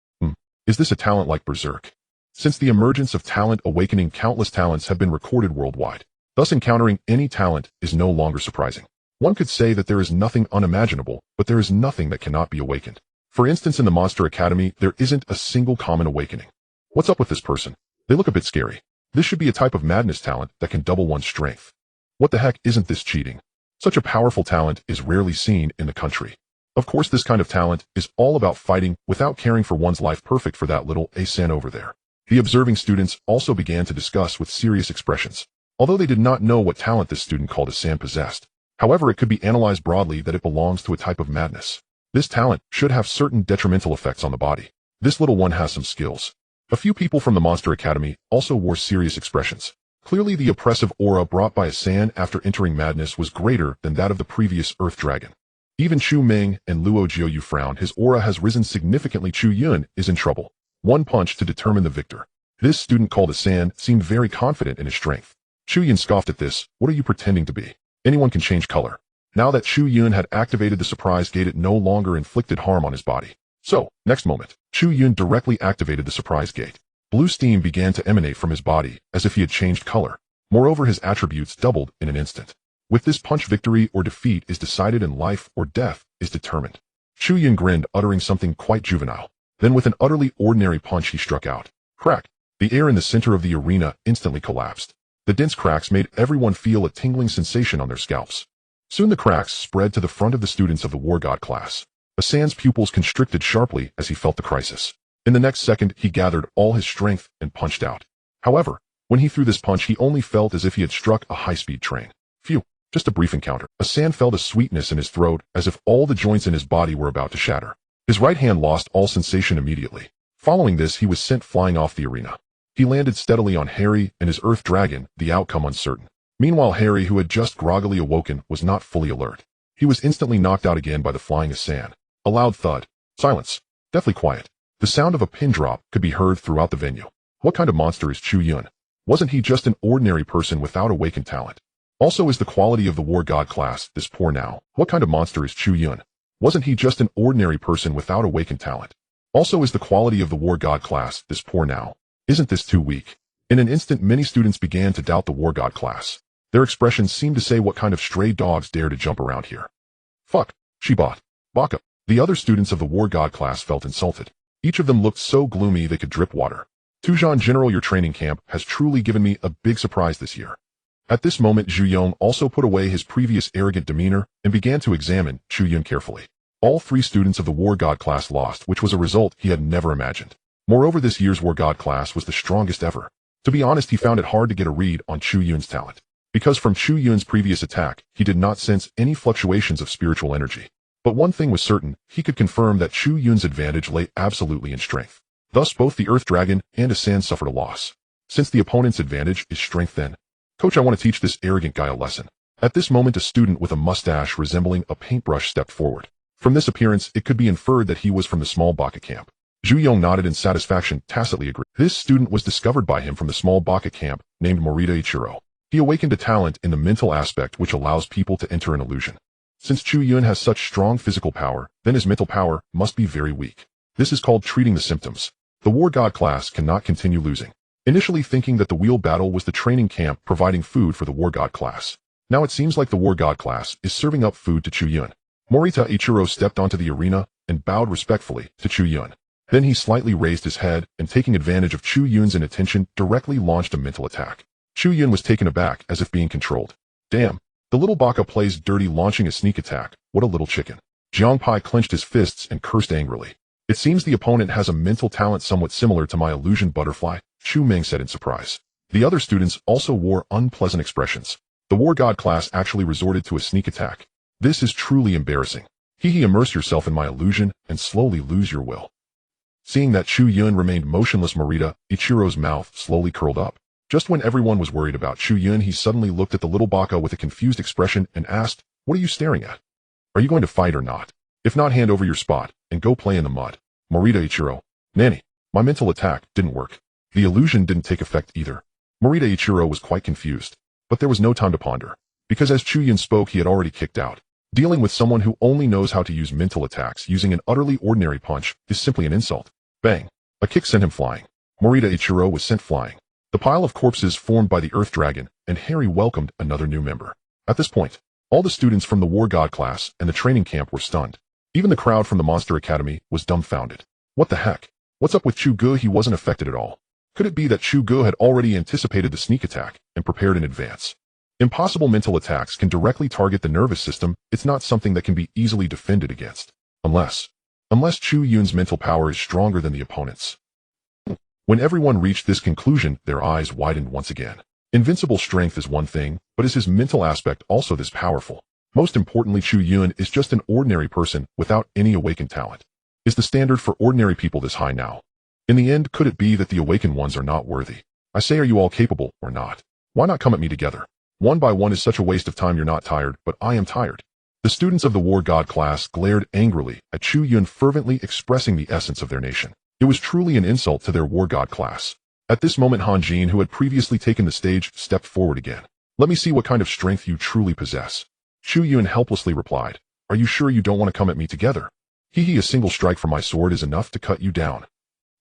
Is this a talent like berserk? Since the emergence of talent awakening, countless talents have been recorded worldwide. Thus encountering any talent is no longer surprising. One could say that there is nothing unimaginable, but there is nothing that cannot be awakened. For instance, in the Monster Academy, there isn't a single common awakening. What's up with this person? They look a bit scary. This should be a type of madness talent that can double one's strength. What the heck, isn't this cheating? Such a powerful talent is rarely seen in the country. Of course, this kind of talent is all about fighting without caring for one's life. Perfect for that little Asan over there. The observing students also began to discuss with serious expressions. Although they did not know what talent this student called Asan possessed. However, it could be analyzed broadly that it belongs to a type of madness. This talent should have certain detrimental effects on the body. This little one has some skills. A few people from the Monster Academy also wore serious expressions. Clearly the oppressive aura brought by Asan after entering madness was greater than that of the previous Earth Dragon. Even Chu Ming and Luo Jiuyu frowned. His aura has risen significantly. Chu Yun is in trouble. One punch to determine the victor. This student called Asan seemed very confident in his strength. Chu Yun scoffed at this. What are you pretending to be? Anyone can change color. Now that Chu Yun had activated the surprise gate, it no longer inflicted harm on his body. So, next moment, Chu Yun directly activated the surprise gate. Blue steam began to emanate from his body, as if he had changed color. Moreover, his attributes doubled in an instant. With this punch, victory or defeat is decided and life or death is determined. Chu Yun grinned, uttering something quite juvenile. Then with an utterly ordinary punch he struck out. Crack! The air in the center of the arena instantly collapsed. The dense cracks made everyone feel a tingling sensation on their scalps. Soon the cracks spread to the front of the students of the War God class. Asan's pupils constricted sharply as he felt the crisis. In the next second, he gathered all his strength and punched out. However, when he threw this punch, he only felt as if he had struck a high-speed train. Phew, just a brief encounter. Asan felt a sweetness in his throat as if all the joints in his body were about to shatter. His right hand lost all sensation immediately. Following this, he was sent flying off the arena. He landed steadily on Harry and his Earth Dragon, the outcome uncertain. Meanwhile, Harry, who had just groggily awoken, was not fully alert. He was instantly knocked out again by the flying Asan. A loud thud. Silence. Deathly quiet. The sound of a pin drop could be heard throughout the venue. What kind of monster is Chu Yun? Wasn't he just an ordinary person without awakened talent? Also, is the quality of the War God class this poor now? What kind of monster is Chu Yun? Wasn't he just an ordinary person without awakened talent? Also, is the quality of the War God class this poor now? Isn't this too weak? In an instant, many students began to doubt the War God class. Their expressions seemed to say, what kind of stray dogs dare to jump around here? Fuck. Shibat. Baka. The other students of the War God class felt insulted. Each of them looked so gloomy they could drip water. Tujan General, your training camp has truly given me a big surprise this year. At this moment, Zhu Yong also put away his previous arrogant demeanor and began to examine Chu Yun carefully. All three students of the War God class lost, which was a result he had never imagined. Moreover, this year's War God class was the strongest ever. To be honest, he found it hard to get a read on Chu Yun's talent. Because from Chu Yun's previous attack, he did not sense any fluctuations of spiritual energy. But one thing was certain, he could confirm that Chu Yun's advantage lay absolutely in strength. Thus both the Earth Dragon and Asan suffered a loss. Since the opponent's advantage is strength, then, Coach, I want to teach this arrogant guy a lesson. At this moment, a student with a mustache resembling a paintbrush stepped forward. From this appearance, it could be inferred that he was from the small Baka camp. Zhu Yong nodded in satisfaction, tacitly agreed. This student was discovered by him from the small Baka camp, named Morita Ichiro. He awakened a talent in the mental aspect which allows people to enter an illusion. Since Chu Yun has such strong physical power, then his mental power must be very weak. This is called treating the symptoms. The War God class cannot continue losing. Initially thinking that the wheel battle was the training camp providing food for the War God class. Now it seems like the War God class is serving up food to Chu Yun. Morita Ichiro stepped onto the arena and bowed respectfully to Chu Yun. Then he slightly raised his head and, taking advantage of Chu Yun's inattention, directly launched a mental attack. Chu Yun was taken aback as if being controlled. Damn. The little Baka plays dirty, launching a sneak attack. What a little chicken. Jiang Pai clenched his fists and cursed angrily. It seems the opponent has a mental talent somewhat similar to my illusion butterfly, Chu Ming said in surprise. The other students also wore unpleasant expressions. The War God class actually resorted to a sneak attack. This is truly embarrassing. Immerse yourself in my illusion and slowly lose your will. Seeing that Chu Yun remained motionless, Morita Ichiro's mouth slowly curled up. Just when everyone was worried about Chu Yun, he suddenly looked at the little Baka with a confused expression and asked, "What are you staring at? Are you going to fight or not? If not, hand over your spot and go play in the mud." Morita Ichiro. Nanny, my mental attack didn't work. The illusion didn't take effect either. Morita Ichiro was quite confused. But there was no time to ponder. Because as Chu Yun spoke, he had already kicked out. Dealing with someone who only knows how to use mental attacks using an utterly ordinary punch is simply an insult. Bang! A kick sent him flying. Morita Ichiro was sent flying. The pile of corpses formed by the Earth Dragon, and Harry welcomed another new member. At this point, all the students from the War God class and the training camp were stunned. Even the crowd from the Monster Academy was dumbfounded. What the heck? What's up with Chu Gu? He wasn't affected at all. Could it be that Chu Gu had already anticipated the sneak attack and prepared in advance? Impossible mental attacks can directly target the nervous system. It's not something that can be easily defended against. Unless Chu Yun's mental power is stronger than the opponent's. When everyone reached this conclusion, their eyes widened once again. Invincible strength is one thing, but is his mental aspect also this powerful? Most importantly, Chu Yun is just an ordinary person without any awakened talent. Is the standard for ordinary people this high now? In the end, could it be that the awakened ones are not worthy? I say, are you all capable or not? Why not come at me together? One by one is such a waste of time. You're not tired, but I am tired. The students of the War God class glared angrily at Chu Yun, fervently expressing the essence of their nation. It was truly an insult to their War God class. At this moment, Han Jin, who had previously taken the stage, stepped forward again. Let me see what kind of strength you truly possess. Chu Yun helplessly replied, are you sure you don't want to come at me together? A single strike from my sword is enough to cut you down.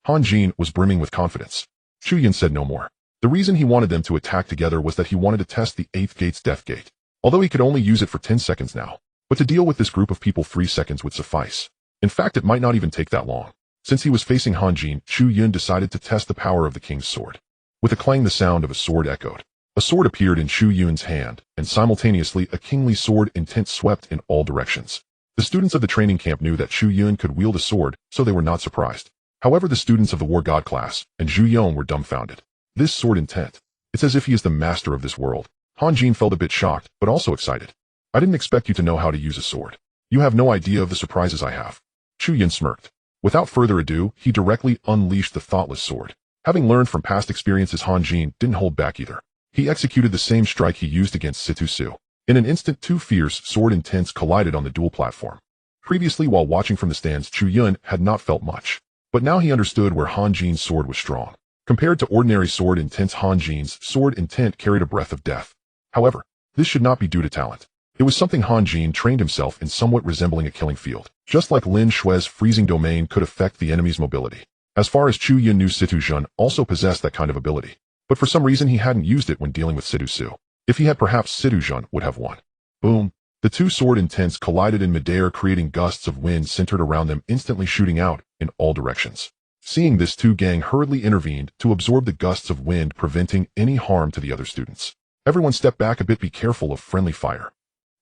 Han Jin was brimming with confidence. Chu Yun said no more. The reason he wanted them to attack together was that he wanted to test the 8th gate's death gate. Although he could only use it for 10 seconds now. But to deal with this group of people, 3 seconds would suffice. In fact, it might not even take that long. Since he was facing Han Jin, Chu Yun decided to test the power of the king's sword. With a clang, the sound of a sword echoed. A sword appeared in Chu Yun's hand, and simultaneously a kingly sword intent swept in all directions. The students of the training camp knew that Chu Yun could wield a sword, so they were not surprised. However, the students of the War God class and Zhu Yong were dumbfounded. This sword intent. It's as if he is the master of this world. Han Jin felt a bit shocked, but also excited. I didn't expect you to know how to use a sword. You have no idea of the surprises I have. Chu Yun smirked. Without further ado, he directly unleashed the thoughtless sword. Having learned from past experiences, Han Jin didn't hold back either. He executed the same strike he used against Situ Su. In an instant, 2 fierce sword intents collided on the dual platform. Previously, while watching from the stands, Chu Yun had not felt much. But now he understood where Han Jin's sword was strong. Compared to ordinary sword intents, Han Jin's sword intent carried a breath of death. However, this should not be due to talent. It was something Han Jin trained himself in, somewhat resembling a killing field. Just like Lin Shui's freezing domain could affect the enemy's mobility. As far as Chu Yun knew, Situ Zhun also possessed that kind of ability. But for some reason he hadn't used it when dealing with Situ Su. If he had, perhaps Situ Zhun would have won. Boom. The 2 sword intents collided in midair, creating gusts of wind centered around them, instantly shooting out in all directions. Seeing this, 2 gang hurriedly intervened to absorb the gusts of wind, preventing any harm to the other students. Everyone step back a bit, be careful of friendly fire.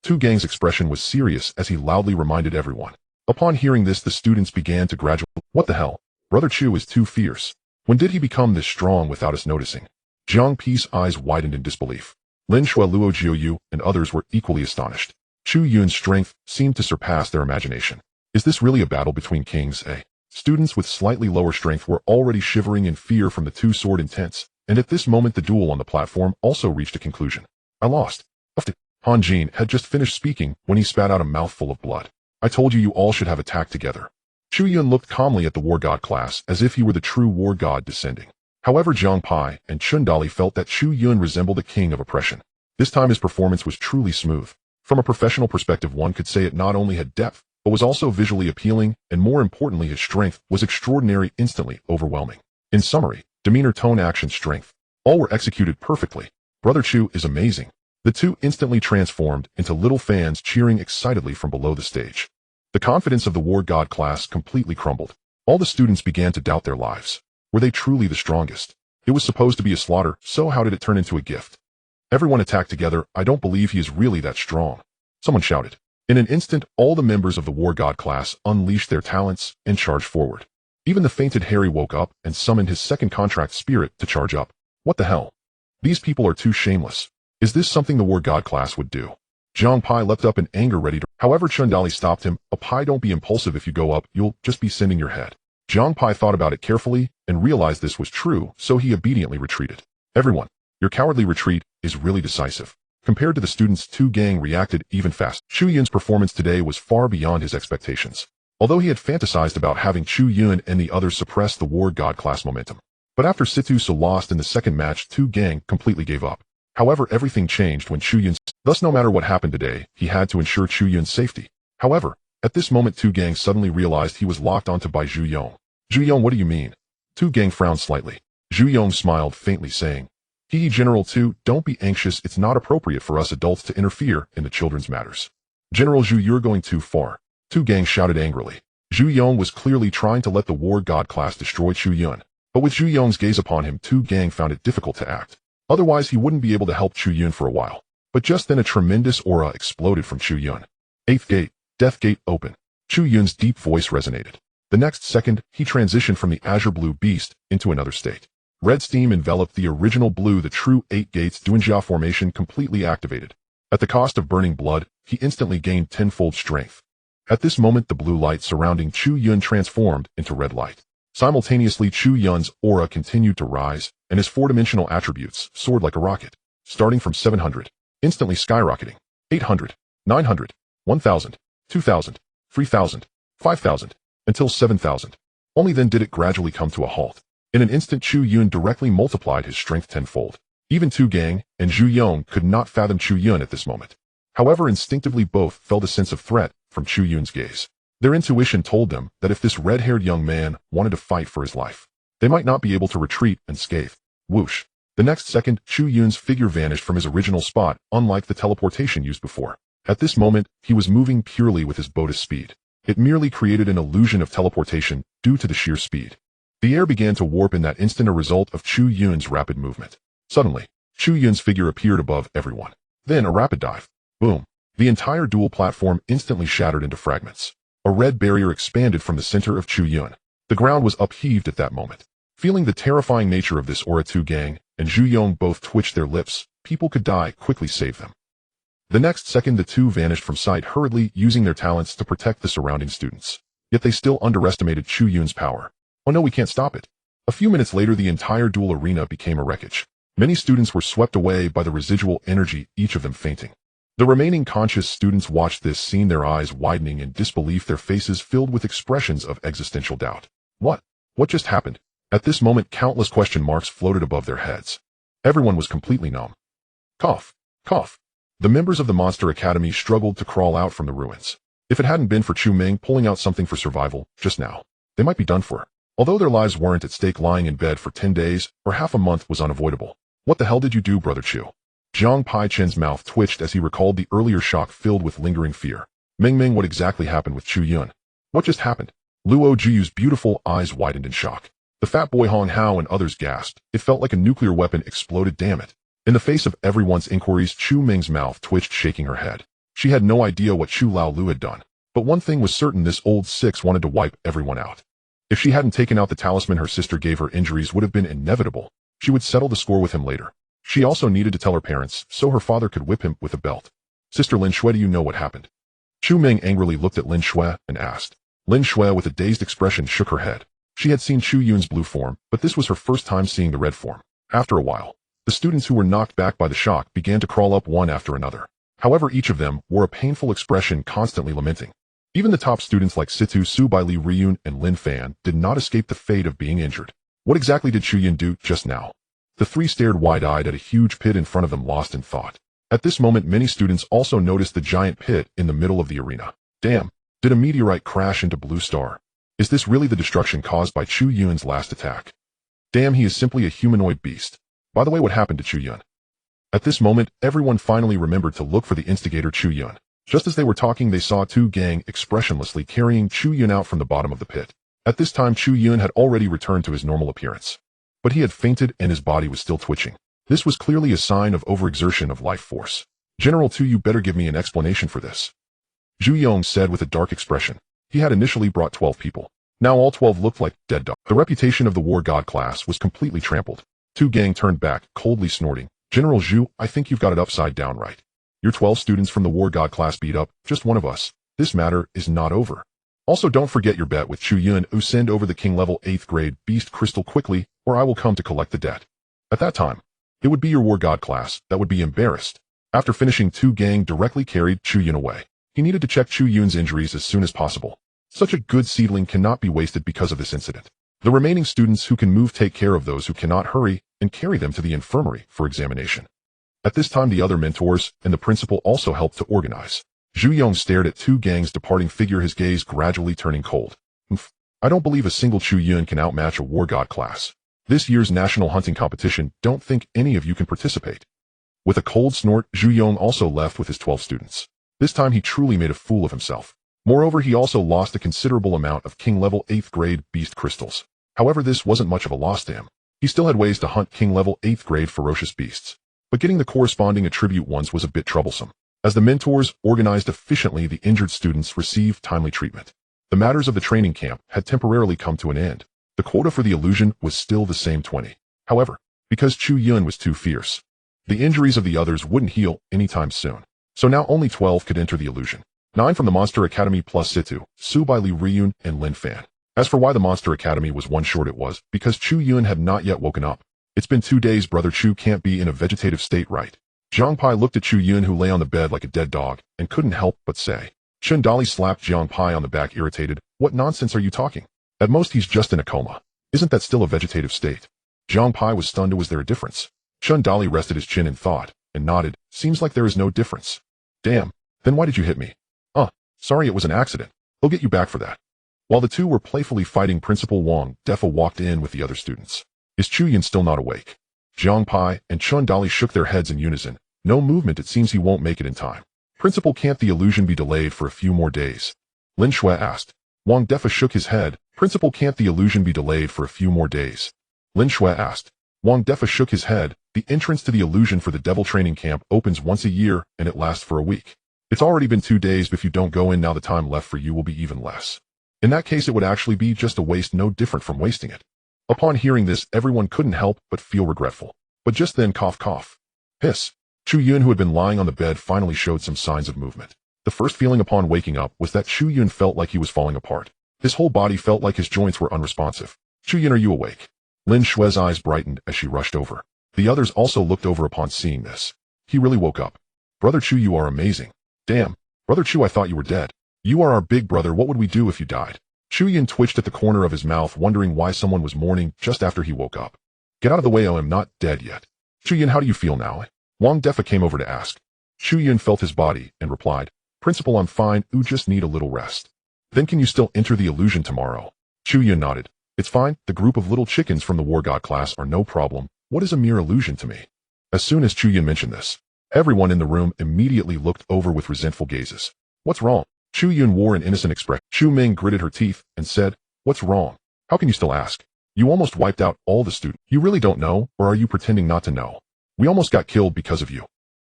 2 gang's expression was serious as he loudly reminded everyone. Upon hearing this, the students began to gradually, what the hell? Brother Chu is too fierce. When did he become this strong without us noticing? Jiang Pi's eyes widened in disbelief. Lin Shui, Luo Jiuyu, and others were equally astonished. Chu Yun's strength seemed to surpass their imagination. Is this really a battle between kings? Students with slightly lower strength were already shivering in fear from the 2 sword intents, and at this moment the duel on the platform also reached a conclusion. I lost. Han Jin had just finished speaking when he spat out a mouthful of blood. I told you all should have attacked together. Chu Yun looked calmly at the War God class as if he were the true War God descending. However, Jiang Pai and Chun Dali felt that Chu Yun resembled a king of oppression. This time his performance was truly smooth. From a professional perspective, one could say it not only had depth, but was also visually appealing, and more importantly, his strength was extraordinary, instantly overwhelming. In summary, demeanor, tone, action, strength. All were executed perfectly. Brother Chu is amazing. The 2 instantly transformed into little fans cheering excitedly from below the stage. The confidence of the War God class completely crumbled. All the students began to doubt their lives. Were they truly the strongest? It was supposed to be a slaughter, so how did it turn into a gift? Everyone attacked together. I don't believe he is really that strong. Someone shouted. In an instant, all the members of the War God class unleashed their talents and charged forward. Even the fainted Harry woke up and summoned his second contract spirit to charge up. What the hell? These people are too shameless. Is this something the War God class would do? Jiang Pai leapt up in anger, ready to... However, Chun Dali stopped him. Pai, don't be impulsive. If you go up, you'll just be sending your head. Jiang Pai thought about it carefully and realized this was true, so he obediently retreated. Everyone, your cowardly retreat is really decisive. Compared to the students, 2 gang reacted even fast. Chu Yun's performance today was far beyond his expectations. Although he had fantasized about having Chu Yun and the others suppress the War God class momentum. But after Situ Su lost in the second match, 2 gang completely gave up. However, everything changed when Chu Yun. Thus, no matter what happened today, he had to ensure Chu Yun's safety. However, at this moment, Tu Gang suddenly realized he was locked onto by Zhu Yong. Zhu Yong, what do you mean? Tu Gang frowned slightly. Zhu Yong smiled faintly, saying, General Tu, don't be anxious. It's not appropriate for us adults to interfere in the children's matters. General Zhu, you're going too far. Tu Gang shouted angrily. Zhu Yong was clearly trying to let the War God class destroy Chu Yun. But with Zhu Yong's gaze upon him, Tu Gang found it difficult to act. Otherwise, he wouldn't be able to help Chu Yun for a while. But just then a tremendous aura exploded from Chu Yun. 8th gate, Death Gate, open. Chu Yun's deep voice resonated. The next second, he transitioned from the Azure Blue Beast into another state. Red steam enveloped the original blue. The true 8 gates Duanjia formation completely activated. At the cost of burning blood, he instantly gained tenfold strength. At this moment, the blue light surrounding Chu Yun transformed into red light. Simultaneously, Chu Yun's aura continued to rise, and his 4-dimensional attributes soared like a rocket, starting from 700, instantly skyrocketing, 800, 900, 1000, 2000, 3000, 5000, until 7000. Only then did it gradually come to a halt. In an instant, Chu Yun directly multiplied his strength tenfold. Even Tu Gang and Zhu Yong could not fathom Chu Yun at this moment. However, instinctively both felt a sense of threat from Chu Yun's gaze. Their intuition told them that if this red-haired young man wanted to fight for his life, they might not be able to retreat unscathed. Whoosh. The next second, Chu Yun's figure vanished from his original spot, unlike the teleportation used before. At this moment, he was moving purely with his Bodhi's speed. It merely created an illusion of teleportation due to the sheer speed. The air began to warp in that instant, a result of Chu Yun's rapid movement. Suddenly, Chu Yun's figure appeared above everyone. Then a rapid dive. Boom. The entire dual platform instantly shattered into fragments. A red barrier expanded from the center of Chu Yun. The ground was upheaved at that moment. Feeling the terrifying nature of this aura, Tu Gang and Zhu Yong both twitched their lips. People could die, quickly save them. The next second, the two vanished from sight, hurriedly using their talents to protect the surrounding students. Yet they still underestimated Chu Yun's power. Oh no, we can't stop it. A few minutes later, the entire duel arena became a wreckage. Many students were swept away by the residual energy, each of them fainting. The remaining conscious students watched this scene, their eyes widening in disbelief, their faces filled with expressions of existential doubt. What just happened? At this moment, countless question marks floated above their heads. Everyone was completely numb. Cough, cough. The members of the Monster Academy struggled to crawl out from the ruins. If it hadn't been for Chu Ming pulling out something for survival just now, they might be done for. Although their lives weren't at stake, lying in bed for 10 days or half a month was unavoidable. What the hell did you do, Brother Chu? Jiang Pai Chen's mouth twitched as he recalled the earlier shock, filled with lingering fear. Ming, what exactly happened with Chu Yun? What just happened? Luo Juyu's beautiful eyes widened in shock. The fat boy Hong Hao and others gasped. It felt like a nuclear weapon exploded, damn it. In the face of everyone's inquiries, Chu Ming's mouth twitched, shaking her head. She had no idea what Chu Lao Lu had done. But one thing was certain, this old six wanted to wipe everyone out. If she hadn't taken out the talisman her sister gave her, injuries would have been inevitable. She would settle the score with him later. She also needed to tell her parents, so her father could whip him with a belt. Sister Lin Shui, do you know what happened? Chu Ming angrily looked at Lin Shui and asked. Lin Shui, with a dazed expression, shook her head. She had seen Chu Yun's blue form, but this was her first time seeing the red form. After a while, the students who were knocked back by the shock began to crawl up one after another. However, each of them wore a painful expression, constantly lamenting. Even the top students like Situ, Su Bai Li Riyun, and Lin Fan did not escape the fate of being injured. What exactly did Chu Yun do just now? The three stared wide-eyed at a huge pit in front of them, lost in thought. At this moment, many students also noticed the giant pit in the middle of the arena. Damn, did a meteorite crash into Blue Star? Is this really the destruction caused by Chu Yun's last attack? Damn, he is simply a humanoid beast. By the way, what happened to Chu Yun? At this moment, everyone finally remembered to look for the instigator, Chu Yun. Just as they were talking, they saw Tu Gang expressionlessly carrying Chu Yun out from the bottom of the pit. At this time, Chu Yun had already returned to his normal appearance. But he had fainted and his body was still twitching. This was clearly a sign of overexertion of life force. General Tu, you better give me an explanation for this. Zhu Yong said with a dark expression. He had initially brought 12 people. Now all 12 looked like dead dogs. The reputation of the War God class was completely trampled. Tu Gang turned back, coldly snorting. General Zhu, I think you've got it upside down right. Your 12 students from the War God class beat up just one of us. This matter is not over. Also, don't forget your bet with Chu Yun. Send over the king level 8th grade beast crystal quickly, or I will come to collect the debt. At that time, it would be your War God class that would be embarrassed. After finishing, Tu Gang directly carried Chu Yun away. He needed to check Chu Yun's injuries as soon as possible. Such a good seedling cannot be wasted because of this incident. The remaining students who can move take care of those who cannot, hurry and carry them to the infirmary for examination. At this time the other mentors and the principal also helped to organize. Chu Yun stared at two gangs departing figure, his gaze gradually turning cold. I don't believe a single Chu Yun can outmatch a war god class. This year's national hunting competition, don't think any of you can participate. With a cold snort, Chu Yun also left with his 12 students. This time he truly made a fool of himself. Moreover, he also lost a considerable amount of king-level 8th grade beast crystals. However, this wasn't much of a loss to him. He still had ways to hunt king-level 8th grade ferocious beasts. But getting the corresponding attribute ones was a bit troublesome. As the mentors organized efficiently, the injured students received timely treatment. The matters of the training camp had temporarily come to an end. The quota for the illusion was still the same 20. However, because Chu Yun was too fierce, the injuries of the others wouldn't heal anytime soon. So now only 12 could enter the illusion. 9 from the Monster Academy plus Situ, Su Bai Li Ryun, and Lin Fan. As for why the Monster Academy was one short, it was because Chu Yun had not yet woken up. It's been 2 days, brother. Chu can't be in a vegetative state, right? Jiang Pai looked at Chu Yun, who lay on the bed like a dead dog, and couldn't help but say. Chun Dali slapped Jiang Pai on the back, irritated. What nonsense are you talking? At most he's just in a coma. Isn't that still a vegetative state? Jiang Pai was stunned. Was there a difference? Chun Dali rested his chin in thought, and nodded. Seems like there is no difference. Damn. Then why did you hit me? Sorry, it was an accident. They'll get you back for that. While the two were playfully fighting, Principal Wang Defa walked in with the other students. Is Chu Yun still not awake? Jiang Pai and Chun Dali shook their heads in unison. No movement. It seems he won't make it in time. Principal, can't the illusion be delayed for a few more days? Lin Shui asked. Wang Defa shook his head. Principal, can't the illusion be delayed for a few more days? Lin Shui asked. Wang Defa shook his head. The entrance to the illusion for the devil training camp opens once a year, and it lasts for a week. It's already been 2 days, but if you don't go in now, the time left for you will be even less. In that case, it would actually be just a waste, no different from wasting it. Upon hearing this, everyone couldn't help but feel regretful. But just then, cough, cough. Hiss. Chu Yun, who had been lying on the bed, finally showed some signs of movement. The first feeling upon waking up was that Chu Yun felt like he was falling apart. His whole body felt like his joints were unresponsive. Chu Yun, are you awake? Lin Shui's eyes brightened as she rushed over. The others also looked over upon seeing this. He really woke up. Brother Chu, you are amazing. Damn. Brother Chu, I thought you were dead. You are our big brother. What would we do if you died? Chu Yun twitched at the corner of his mouth, wondering why someone was mourning just after he woke up. Get out of the way, I am not dead yet. Chu Yun, how do you feel now? Wang Defa came over to ask. Chu Yun felt his body and replied, Principal, I'm fine. You just need a little rest. Then can you still enter the illusion tomorrow? Chu Yun nodded. It's fine. The group of little chickens from the war god class are no problem. What is a mere illusion to me? As soon as Chu Yun mentioned this, everyone in the room immediately looked over with resentful gazes. What's wrong? Chu Yun wore an innocent expression. Chu Ming gritted her teeth and said, What's wrong? How can you still ask? You almost wiped out all the students. You really don't know, or are you pretending not to know? We almost got killed because of you.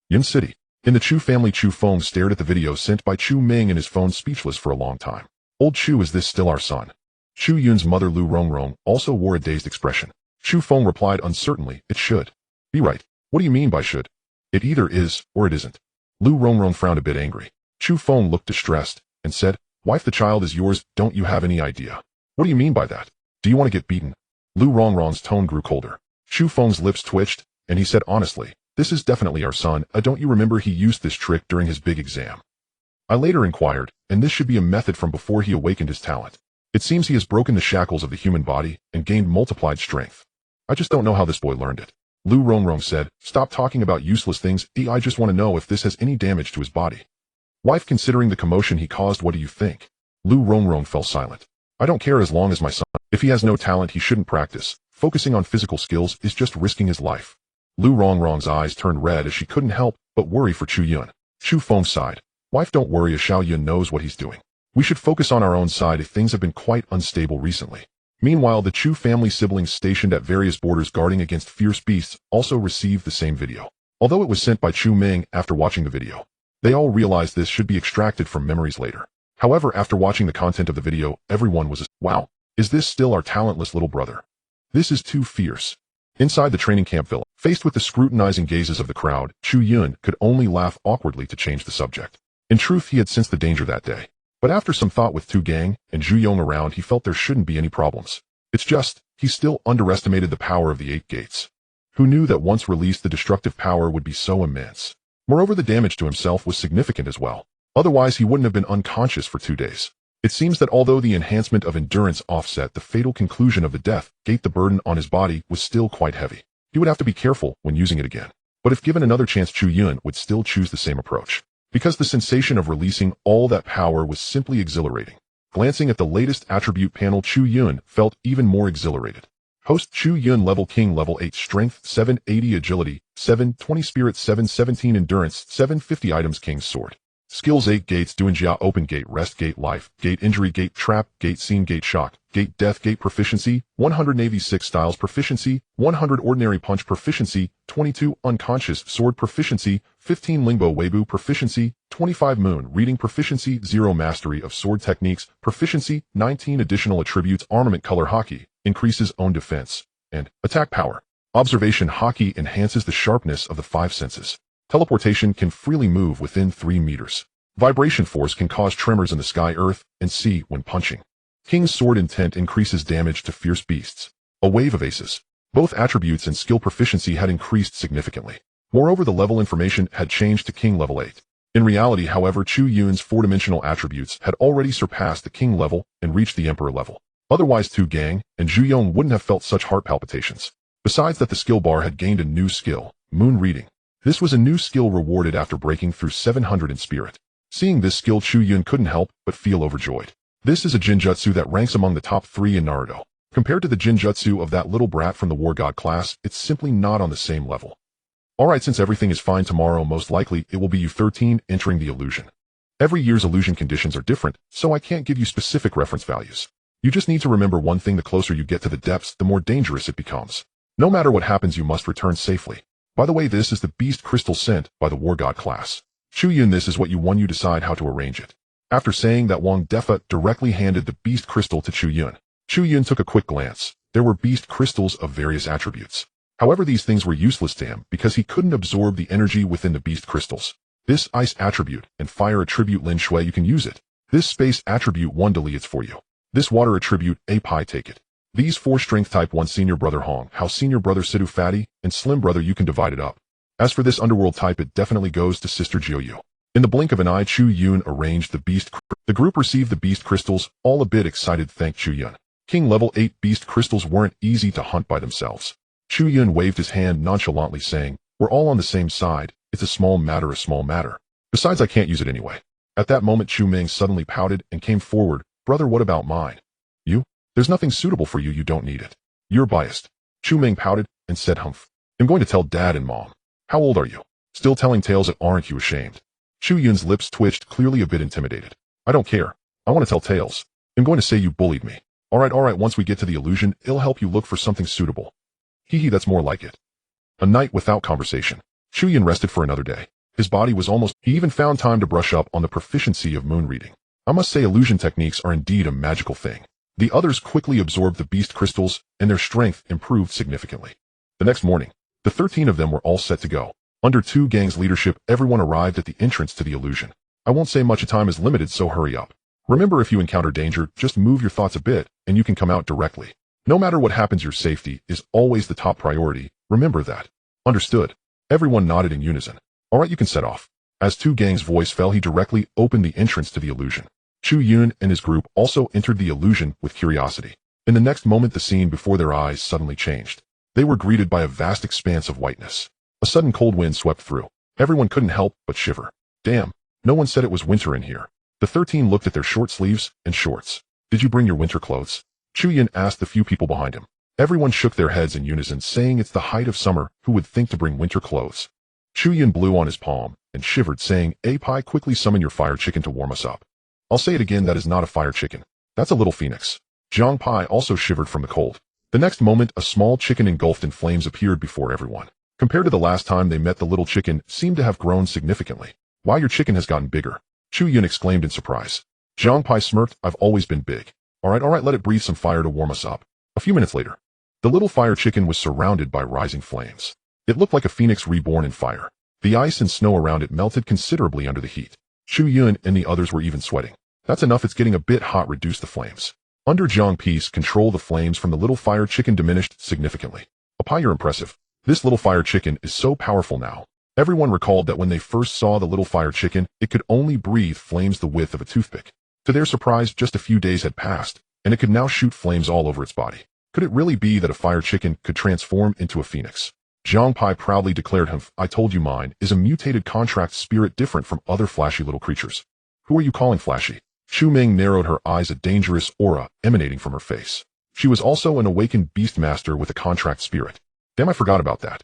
Yin City. In the Chu family, Chu Feng stared at the video sent by Chu Ming and his phone, speechless for a long time. Old Chu, is this still our son? Chu Yun's mother Lu Rongrong also wore a dazed expression. Chu Feng replied uncertainly, It should be right. What do you mean by should? It either is, or it isn't. Lu Rongrong frowned a bit angry. Chu Feng looked distressed and said, Wife, the child is yours. Don't you have any idea? What do you mean by that? Do you want to get beaten? Lu Rongrong's tone grew colder. Chu Feng's lips twitched, and he said honestly, This is definitely our son. Don't you remember he used this trick during his big exam? I later inquired, and this should be a method from before he awakened his talent. It seems he has broken the shackles of the human body and gained multiplied strength. I just don't know how this boy learned it. Lu Rongrong said, Stop talking about useless things. I just want to know if this has any damage to his body. Wife, considering the commotion he caused, what do you think? Lu Rongrong fell silent. I don't care as long as my son. If he has no talent, he shouldn't practice. Focusing on physical skills is just risking his life. Lu Rongrong's eyes turned red as she couldn't help but worry for Chu Yun. Chu Feng sighed. Wife, don't worry, as Xiao Yun knows what he's doing. We should focus on our own side if things have been quite unstable recently. Meanwhile, the Chu family siblings stationed at various borders guarding against fierce beasts also received the same video. Although it was sent by Chu Ming after watching the video, they all realized this should be extracted from memories later. However, after watching the content of the video, everyone was, Wow, is this still our talentless little brother? This is too fierce. Inside the training camp villa, faced with the scrutinizing gazes of the crowd, Chu Yun could only laugh awkwardly to change the subject. In truth, he had sensed the danger that day. But after some thought with Tu Gang and Zhu Yong around, he felt there shouldn't be any problems. It's just, he still underestimated the power of the 8 gates. Who knew that once released, the destructive power would be so immense? Moreover, the damage to himself was significant as well. Otherwise, he wouldn't have been unconscious for 2 days. It seems that although the enhancement of endurance offset the fatal conclusion of the death gate, the burden on his body was still quite heavy. He would have to be careful when using it again. But if given another chance, Chu Yun would still choose the same approach. Because the sensation of releasing all that power was simply exhilarating. Glancing at the latest attribute panel, Chu Yun felt even more exhilarated. Host Chu Yun level King level 8 Strength 780 Agility 720 Spirit 717 Endurance 750 Items King's Sword. Skills 8 Gates Duanjia Open Gate Rest Gate Life Gate Injury Gate Trap Gate Scene Gate Shock Gate Death Gate Proficiency 100 Navy 6 Styles Proficiency 100 Ordinary Punch Proficiency 22 Unconscious Sword Proficiency 15 Lingbo Weibu Proficiency 25 Moon Reading Proficiency 0 Mastery of Sword Techniques Proficiency 19 Additional Attributes Armament Color Hockey increases own defense and attack power. Observation Hockey enhances the sharpness of the 5 senses. Teleportation can freely move within 3 meters. Vibration force can cause tremors in the sky, earth, and sea when punching. King's Sword Intent increases damage to fierce beasts. A wave of aces. Both attributes and skill proficiency had increased significantly. Moreover, the level information had changed to King level 8. In reality, however, Chu Yun's 4-dimensional attributes had already surpassed the King level and reached the Emperor level. Otherwise, Tu Gang and Zhu Yong wouldn't have felt such heart palpitations. Besides that, the skill bar had gained a new skill, Moon Reading. This was a new skill rewarded after breaking through 700 in spirit. Seeing this skill, Chu Yun couldn't help but feel overjoyed. This is a Jinjutsu that ranks among the top 3 in Naruto. Compared to the Jinjutsu of that little brat from the War God class, it's simply not on the same level. Alright, since everything is fine tomorrow, most likely it will be U13 entering the illusion. Every year's illusion conditions are different, so I can't give you specific reference values. You just need to remember one thing: the closer you get to the depths, the more dangerous it becomes. No matter what happens, you must return safely. By the way, this is the Beast Crystal sent by the War God class. Chu Yun, this is what you want. You decide how to arrange it. After saying that, Wang Defa directly handed the Beast Crystal to Chu Yun. Chu Yun took a quick glance. There were Beast Crystals of various attributes. However, these things were useless to him because he couldn't absorb the energy within the Beast Crystals. This Ice attribute and Fire attribute, Lin Shui, you can use it. This Space attribute, 1 Dali, it's for you. This Water attribute, A Pai, take it. These 4 Strength type, 1 Senior Brother Hong, How Senior Brother Sidu Fatty, and Slim Brother, you can divide it up. As for this Underworld type, it definitely goes to Sister Jiuyu. In the blink of an eye, Chu Yun arranged the Beast. The group received the Beast Crystals, all a bit excited. Thank Chu Yun. King level 8 Beast Crystals weren't easy to hunt by themselves. Chu Yun waved his hand nonchalantly, saying, "We're all on the same side. It's a small matter, a small matter. Besides, I can't use it anyway." At that moment, Chu Ming suddenly pouted and came forward. "Brother, what about mine? You? There's nothing suitable for you. You don't need it. You're biased." Chu Ming pouted and said, "Humph. I'm going to tell Dad and Mom." "How old are you? Still telling tales? Aren't you ashamed?" Chu Yun's lips twitched, clearly a bit intimidated. "I don't care. I want to tell tales. I'm going to say you bullied me." Alright, once we get to the illusion, it'll help you look for something suitable." "Hee, that's more like it." A night without conversation. Chu Yun rested for another day. His body was almost... He even found time to brush up on the proficiency of moon reading. I must say, illusion techniques are indeed a magical thing. The others quickly absorbed the beast crystals, and their strength improved significantly. The next morning, the 13 of them were all set to go. Under Tu Gang's leadership, everyone arrived at the entrance to the illusion. I won't say much, time is limited, so hurry up. Remember, if you encounter danger, just move your thoughts a bit, and you can come out directly. No matter what happens, your safety is always the top priority. Remember that. Understood? Everyone nodded in unison. Alright, you can set off. As Tu Gang's voice fell, he directly opened the entrance to the illusion. Chu Yun and his group also entered the illusion with curiosity. In the next moment, the scene before their eyes suddenly changed. They were greeted by a vast expanse of whiteness. A sudden cold wind swept through. Everyone couldn't help but shiver. Damn, no one said it was winter in here. The 13 looked at their short sleeves and shorts. Did you bring your winter clothes? Chu Yun asked the few people behind him. Everyone shook their heads in unison, saying it's the height of summer. Who would think to bring winter clothes? Chu Yun blew on his palm and shivered, saying, Pai, quickly summon your fire chicken to warm us up. I'll say it again, that is not a fire chicken. That's a little phoenix. Jiang Pai also shivered from the cold. The next moment, a small chicken engulfed in flames appeared before everyone. Compared to the last time they met, the little chicken seemed to have grown significantly. Wow, your chicken has gotten bigger. Chu Yun exclaimed in surprise. Jiang Pai smirked, I've always been big. Alright, let it breathe some fire to warm us up. A few minutes later, the little fire chicken was surrounded by rising flames. It looked like a phoenix reborn in fire. The ice and snow around it melted considerably under the heat. Chu Yun and the others were even sweating. That's enough, it's getting a bit hot, reduce the flames. Under Jiang Pai's control, the flames from the little fire chicken diminished significantly. Pai, you're impressive. This little fire chicken is so powerful now. Everyone recalled that when they first saw the little fire chicken, it could only breathe flames the width of a toothpick. To their surprise, just a few days had passed, and it could now shoot flames all over its body. Could it really be that a fire chicken could transform into a phoenix? Zhang Pai proudly declared him, I told you mine is a mutated contract spirit different from other flashy little creatures. Who are you calling flashy? Chu Ming narrowed her eyes, a dangerous aura emanating from her face. She was also an awakened beast master with a contract spirit. Damn, I forgot about that.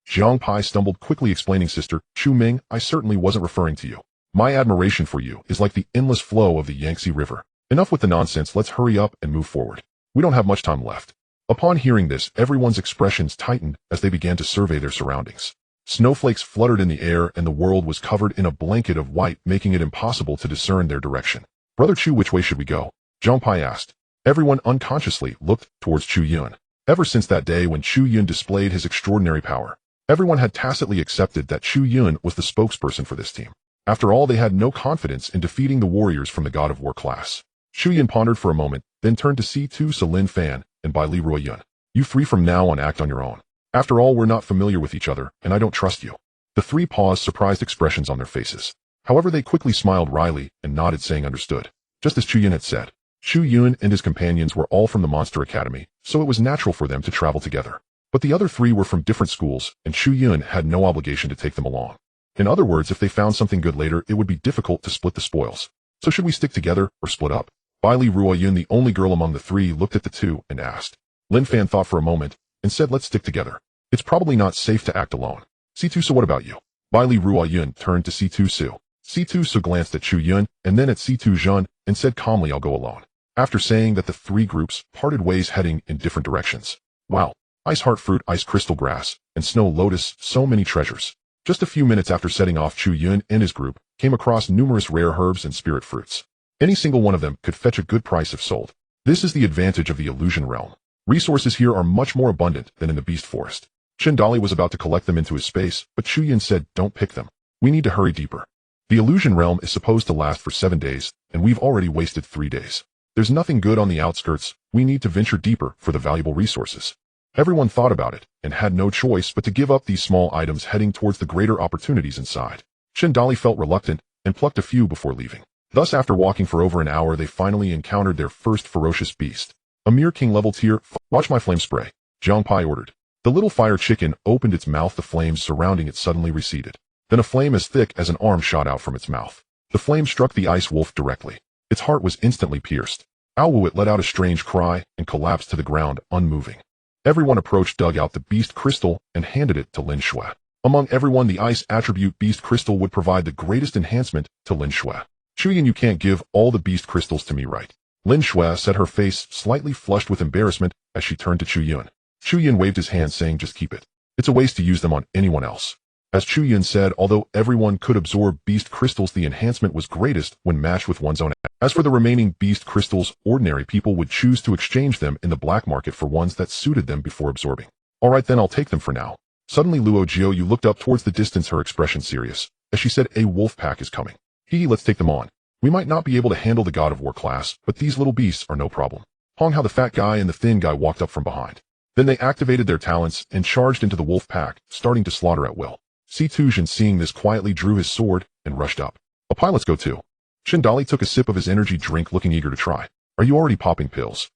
Zhang Pai stumbled, quickly explaining, Sister Chu Ming, I certainly wasn't referring to you. My admiration for you is like the endless flow of the Yangtze River. Enough with the nonsense, let's hurry up and move forward. We don't have much time left. Upon hearing this, everyone's expressions tightened as they began to survey their surroundings. Snowflakes fluttered in the air and the world was covered in a blanket of white, making it impossible to discern their direction. Brother Chu, which way should we go? Zhang Pai asked. Everyone unconsciously looked towards Chu Yun. Ever since that day when Chu Yun displayed his extraordinary power, everyone had tacitly accepted that Chu Yun was the spokesperson for this team. After all, they had no confidence in defeating the warriors from the God of War class. Chu Yun pondered for a moment, then turned to C2 Lin Fan and Bai Li Ruo Yun. You three from now on act on your own. After all, we're not familiar with each other, and I don't trust you. The three paused, surprised expressions on their faces. However, they quickly smiled wryly and nodded, saying understood. Just as Chu Yun had said, Chu Yun and his companions were all from the Monster Academy, so it was natural for them to travel together. But the other three were from different schools, and Chu Yun had no obligation to take them along. In other words, if they found something good later, it would be difficult to split the spoils. So should we stick together or split up? Bai Li Ruo Yun, the only girl among the three, looked at the two and asked. Lin Fan thought for a moment and said, let's stick together. It's probably not safe to act alone. C2 So what about you? Bai Li Ruo Yun turned to C2 Su. C2 Su glanced at Chu Yun and then at C2 Zhun and said calmly, I'll go alone. After saying that, the three groups parted ways, heading in different directions. Wow. Ice heart fruit, ice crystal grass, and snow lotus, so many treasures. Just a few minutes after setting off, Chu Yun and his group came across numerous rare herbs and spirit fruits. Any single one of them could fetch a good price if sold. This is the advantage of the illusion realm. Resources here are much more abundant than in the beast forest. Dali was about to collect them into his space, but Chu Yun said, don't pick them. We need to hurry deeper. The illusion realm is supposed to last for 7 days, and we've already wasted 3 days. There's nothing good on the outskirts. We need to venture deeper for the valuable resources. Everyone thought about it and had no choice but to give up these small items, heading towards the greater opportunities inside. Dali felt reluctant and plucked a few before leaving. Thus, after walking for over an hour, they finally encountered their first ferocious beast. A mere king level tier. Watch my flame spray, Zhang Pai ordered. The little fire chicken opened its mouth. The flames surrounding it suddenly receded. Then a flame as thick as an arm shot out from its mouth. The flame struck the ice wolf directly. Its heart was instantly pierced. Ow! It let out a strange cry and collapsed to the ground, unmoving. Everyone approached, dug out the beast crystal, and handed it to Lin Shui. Among everyone, the ice attribute beast crystal would provide the greatest enhancement to Lin Shui. Chu Yun, you can't give all the beast crystals to me, right? Lin Shui said, her face slightly flushed with embarrassment as she turned to Chu Yun. Chu Yun waved his hand, saying, just keep it. It's a waste to use them on anyone else. As Chu Yun said, although everyone could absorb beast crystals, the enhancement was greatest when matched with one's own. As for the remaining beast crystals, ordinary people would choose to exchange them in the black market for ones that suited them before absorbing. Alright then, I'll take them for now. Suddenly Luo Jiu looked up towards the distance, her expression serious, as she said, a wolf pack is coming. Let's take them on. We might not be able to handle the God of War class, but these little beasts are no problem. Hong how the fat guy and the thin guy walked up from behind. Then they activated their talents and charged into the wolf pack, starting to slaughter at will. C2 Jin, seeing this, quietly drew his sword and rushed up. A pilot's go too. Dali took a sip of his energy drink, looking eager to try. Are you already popping pills?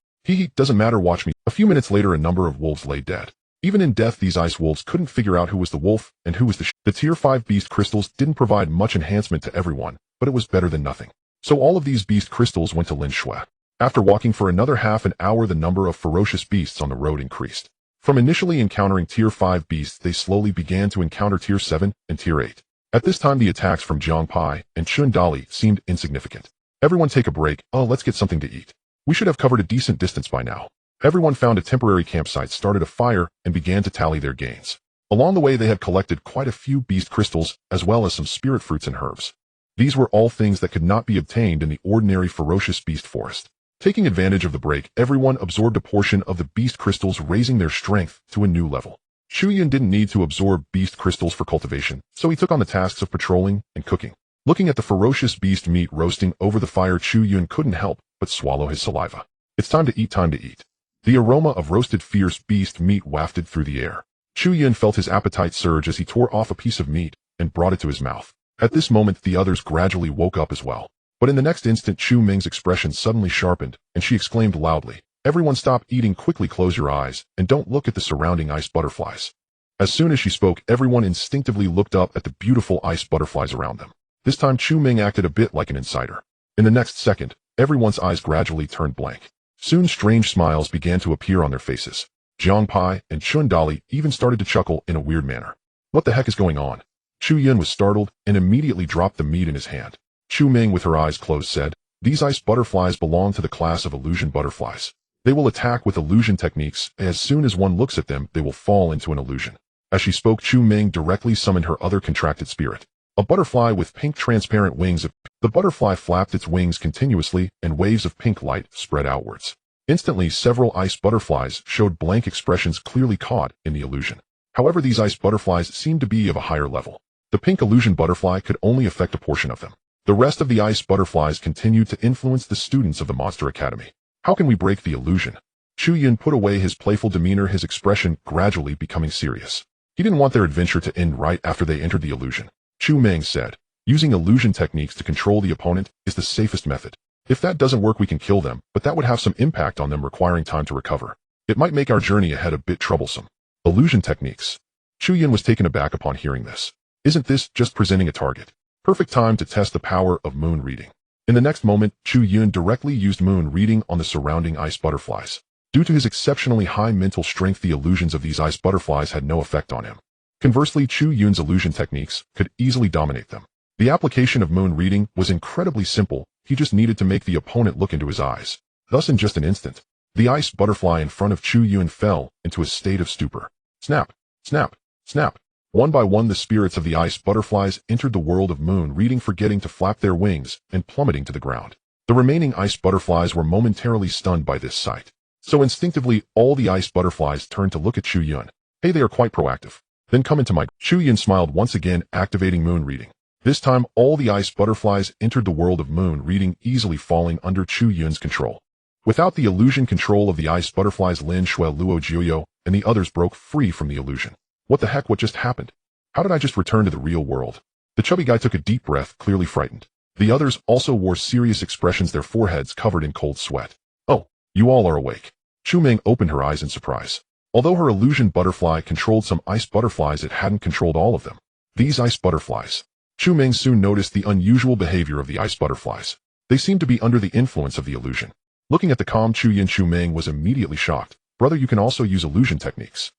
Doesn't matter, watch me. A few minutes later, a number of wolves lay dead. Even in death, these ice wolves couldn't figure out who was the wolf and who was the tier 5 beast crystals didn't provide much enhancement to everyone, but it was better than nothing. So all of these beast crystals went to Lin Shui. After walking for another half an hour, the number of ferocious beasts on the road increased. From initially encountering tier 5 beasts, they slowly began to encounter tier 7 and tier 8. At this time, the attacks from Zhang Pai and Dali seemed insignificant. Everyone take a break. Let's get something to eat. We should have covered a decent distance by now. Everyone found a temporary campsite, started a fire, and began to tally their gains. Along the way, they had collected quite a few beast crystals, as well as some spirit fruits and herbs. These were all things that could not be obtained in the ordinary ferocious beast forest. Taking advantage of the break, everyone absorbed a portion of the beast crystals, raising their strength to a new level. Chu Yun didn't need to absorb beast crystals for cultivation, so he took on the tasks of patrolling and cooking. Looking at the ferocious beast meat roasting over the fire, Chu Yun couldn't help but swallow his saliva. It's time to eat, time to eat. The aroma of roasted fierce beast meat wafted through the air. Chu Yun felt his appetite surge as he tore off a piece of meat and brought it to his mouth. At this moment, the others gradually woke up as well. But in the next instant, Chu Ming's expression suddenly sharpened, and she exclaimed loudly, everyone stop eating quickly, close your eyes, and don't look at the surrounding ice butterflies. As soon as she spoke, everyone instinctively looked up at the beautiful ice butterflies around them. This time Chu Ming acted a bit like an insider. In the next second, everyone's eyes gradually turned blank. Soon strange smiles began to appear on their faces. Jiang Pai and Chun Dali even started to chuckle in a weird manner. What the heck is going on? Chu Yun was startled and immediately dropped the meat in his hand. Chu Ming, with her eyes closed, said, "These ice butterflies belong to the class of illusion butterflies. They will attack with illusion techniques. As soon as one looks at them, they will fall into an illusion." As she spoke, Chu Ming directly summoned her other contracted spirit. A butterfly with pink transparent wings. The butterfly flapped its wings continuously, and waves of pink light spread outwards. Instantly, several ice butterflies showed blank expressions clearly caught in the illusion. However, these ice butterflies seemed to be of a higher level. The pink illusion butterfly could only affect a portion of them. The rest of the ice butterflies continued to influence the students of the Monster Academy. How can we break the illusion? Chu Yun put away his playful demeanor, his expression gradually becoming serious. He didn't want their adventure to end right after they entered the illusion. Chu Ming said, "Using illusion techniques to control the opponent is the safest method. If that doesn't work, we can kill them, but that would have some impact on them, requiring time to recover. It might make our journey ahead a bit troublesome." Illusion techniques. Chu Yun was taken aback upon hearing this. Isn't this just presenting a target? Perfect time to test the power of moon reading. In the next moment, Chu Yun directly used moon reading on the surrounding ice butterflies. Due to his exceptionally high mental strength, the illusions of these ice butterflies had no effect on him. Conversely, Chu Yun's illusion techniques could easily dominate them. The application of moon reading was incredibly simple. He just needed to make the opponent look into his eyes. Thus, in just an instant, the ice butterfly in front of Chu Yun fell into a state of stupor. Snap, snap, snap. One by one, the spirits of the ice butterflies entered the world of moon reading, forgetting to flap their wings and plummeting to the ground. The remaining ice butterflies were momentarily stunned by this sight. So instinctively, all the ice butterflies turned to look at Chu Yun. Hey, they are quite proactive. Then come into my... Chu Yun smiled once again, activating moon reading. This time, all the ice butterflies entered the world of moon reading, easily falling under Chu Yun's control. Without the illusion control of the ice butterflies, Lin Shui, Luo Jiuyo, and the others broke free from the illusion. What the heck? What just happened? How did I just return to the real world? The chubby guy took a deep breath, clearly frightened. The others also wore serious expressions, their foreheads covered in cold sweat. Oh, you all are awake. Chu Ming opened her eyes in surprise. Although her illusion butterfly controlled some ice butterflies, it hadn't controlled all of them. These ice butterflies. Chu Ming soon noticed the unusual behavior of the ice butterflies. They seemed to be under the influence of the illusion. Looking at the calm Chu Yun, Chu Ming was immediately shocked. Brother, you can also use illusion techniques.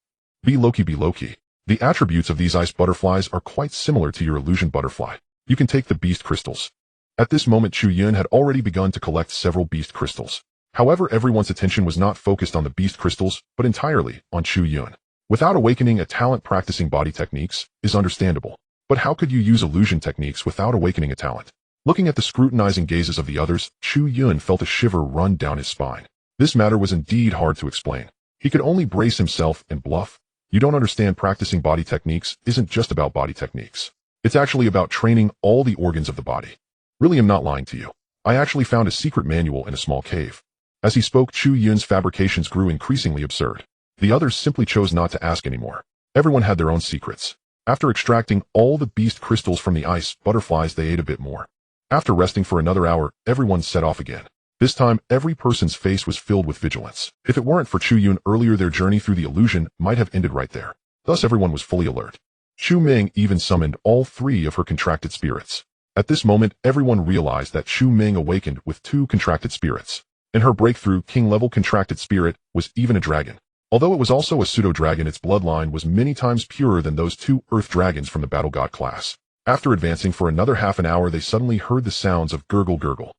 Be low-key, be low-key. The attributes of these ice butterflies are quite similar to your illusion butterfly. You can take the beast crystals. At this moment, Chu Yun had already begun to collect several beast crystals. However, everyone's attention was not focused on the beast crystals, but entirely on Chu Yun. Without awakening a talent, practicing body techniques is understandable. But how could you use illusion techniques without awakening a talent? Looking at the scrutinizing gazes of the others, Chu Yun felt a shiver run down his spine. This matter was indeed hard to explain. He could only brace himself and bluff. You don't understand, practicing body techniques isn't just about body techniques. It's actually about training all the organs of the body. Really, I'm not lying to you. I actually found a secret manual in a small cave. As he spoke, Chu Yun's fabrications grew increasingly absurd. The others simply chose not to ask anymore. Everyone had their own secrets. After extracting all the beast crystals from the ice butterflies, they ate a bit more. After resting for another hour, everyone set off again. This time, every person's face was filled with vigilance. If it weren't for Chu Yun earlier, their journey through the illusion might have ended right there. Thus, everyone was fully alert. Chu Ming even summoned all three of her contracted spirits. At this moment, everyone realized that Chu Ming awakened with 2 contracted spirits. In her breakthrough, king-level contracted spirit was even a dragon. Although it was also a pseudo-dragon, its bloodline was many times purer than those 2 earth dragons from the battle god class. After advancing for another half an hour, they suddenly heard the sounds of gurgle gurgle.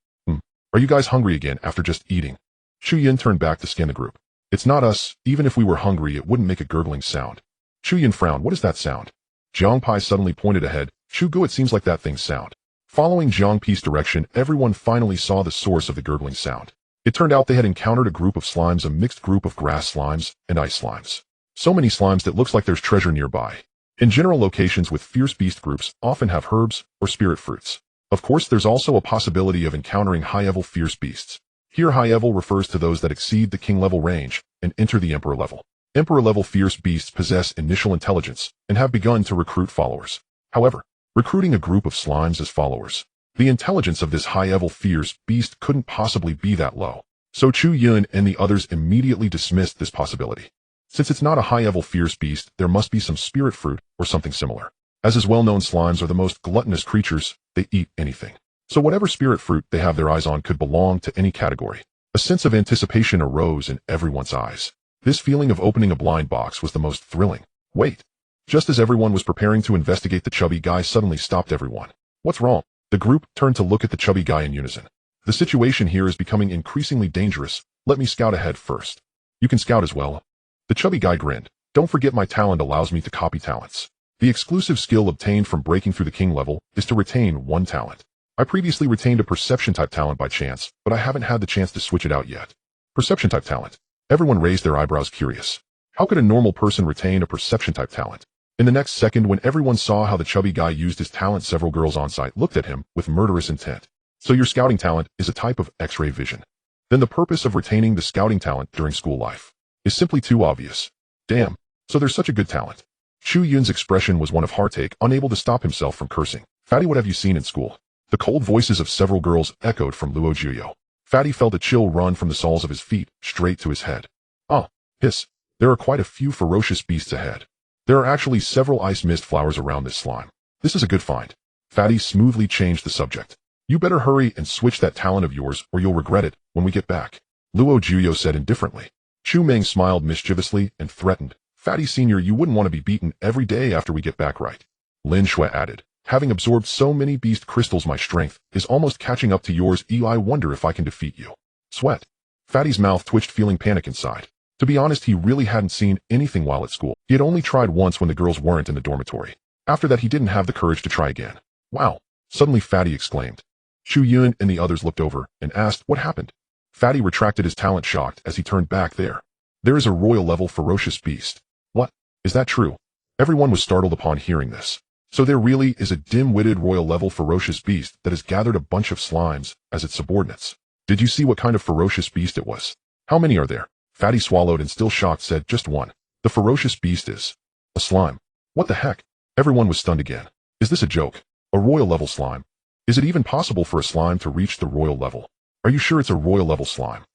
Are you guys hungry again after just eating? Chu Yun turned back to scan the group. It's not us. Even if we were hungry, it wouldn't make a gurgling sound. Chu Yun frowned. What is that sound? Jiang Pai suddenly pointed ahead. Chu Gu, it seems like that thing's sound. Following Jiang Pai's direction, everyone finally saw the source of the gurgling sound. It turned out they had encountered a group of slimes, a mixed group of grass slimes and ice slimes. So many slimes that looks like there's treasure nearby. In general, locations with fierce beast groups often have herbs or spirit fruits. Of course, there's also a possibility of encountering high-level fierce beasts. Here, high-level refers to those that exceed the king-level range and enter the emperor level. Emperor-level fierce beasts possess initial intelligence and have begun to recruit followers. However, recruiting a group of slimes as followers, the intelligence of this high-level fierce beast couldn't possibly be that low. So Chu Yun and the others immediately dismissed this possibility. Since it's not a high-level fierce beast, there must be some spirit fruit or something similar. As is well known, slimes are the most gluttonous creatures. They eat anything. So whatever spirit fruit they have their eyes on could belong to any category. A sense of anticipation arose in everyone's eyes. This feeling of opening a blind box was the most thrilling. Wait. Just as everyone was preparing to investigate, the chubby guy suddenly stopped everyone. What's wrong? The group turned to look at the chubby guy in unison. The situation here is becoming increasingly dangerous. Let me scout ahead first. You can scout as well. The chubby guy grinned. Don't forget, my talent allows me to copy talents. The exclusive skill obtained from breaking through the king level is to retain one talent. I previously retained a perception type talent by chance, but I haven't had the chance to switch it out yet. Perception type talent. Everyone raised their eyebrows, curious. How could a normal person retain a perception type talent? In the next second, when everyone saw how the chubby guy used his talent, several girls on site looked at him with murderous intent. So your scouting talent is a type of X-ray vision. Then the purpose of retaining the scouting talent during school life is simply too obvious. Damn, so there's such a good talent. Chu Yun's expression was one of heartache, unable to stop himself from cursing. Fatty, what have you seen in school? The cold voices of several girls echoed from Luo Jiuyo. Fatty felt a chill run from the soles of his feet straight to his head. Ah, hiss. There are quite a few ferocious beasts ahead. There are actually several ice mist flowers around this slime. This is a good find. Fatty smoothly changed the subject. You better hurry and switch that talent of yours or you'll regret it when we get back. Luo Jiuyo said indifferently. Chu Meng smiled mischievously and threatened. Fatty Senior, you wouldn't want to be beaten every day after we get back, right? Lin Shui added. Having absorbed so many beast crystals, my strength is almost catching up to yours. I wonder if I can defeat you. Sweat. Fatty's mouth twitched, feeling panic inside. To be honest, he really hadn't seen anything while at school. He had only tried once when the girls weren't in the dormitory. After that, he didn't have the courage to try again. Wow. Suddenly Fatty exclaimed. Chu Yun and the others looked over and asked what happened. Fatty retracted his talent, shocked as he turned back. There is a royal level ferocious beast. What? Is that true? Everyone was startled upon hearing this. So there really is a dim-witted royal level ferocious beast that has gathered a bunch of slimes as its subordinates. Did you see what kind of ferocious beast it was? How many are there? Fatty swallowed and, still shocked, said, just one. The ferocious beast is a slime. What the heck? Everyone was stunned again. Is this a joke? A royal level slime? Is it even possible for a slime to reach the royal level? Are you sure it's a royal level slime?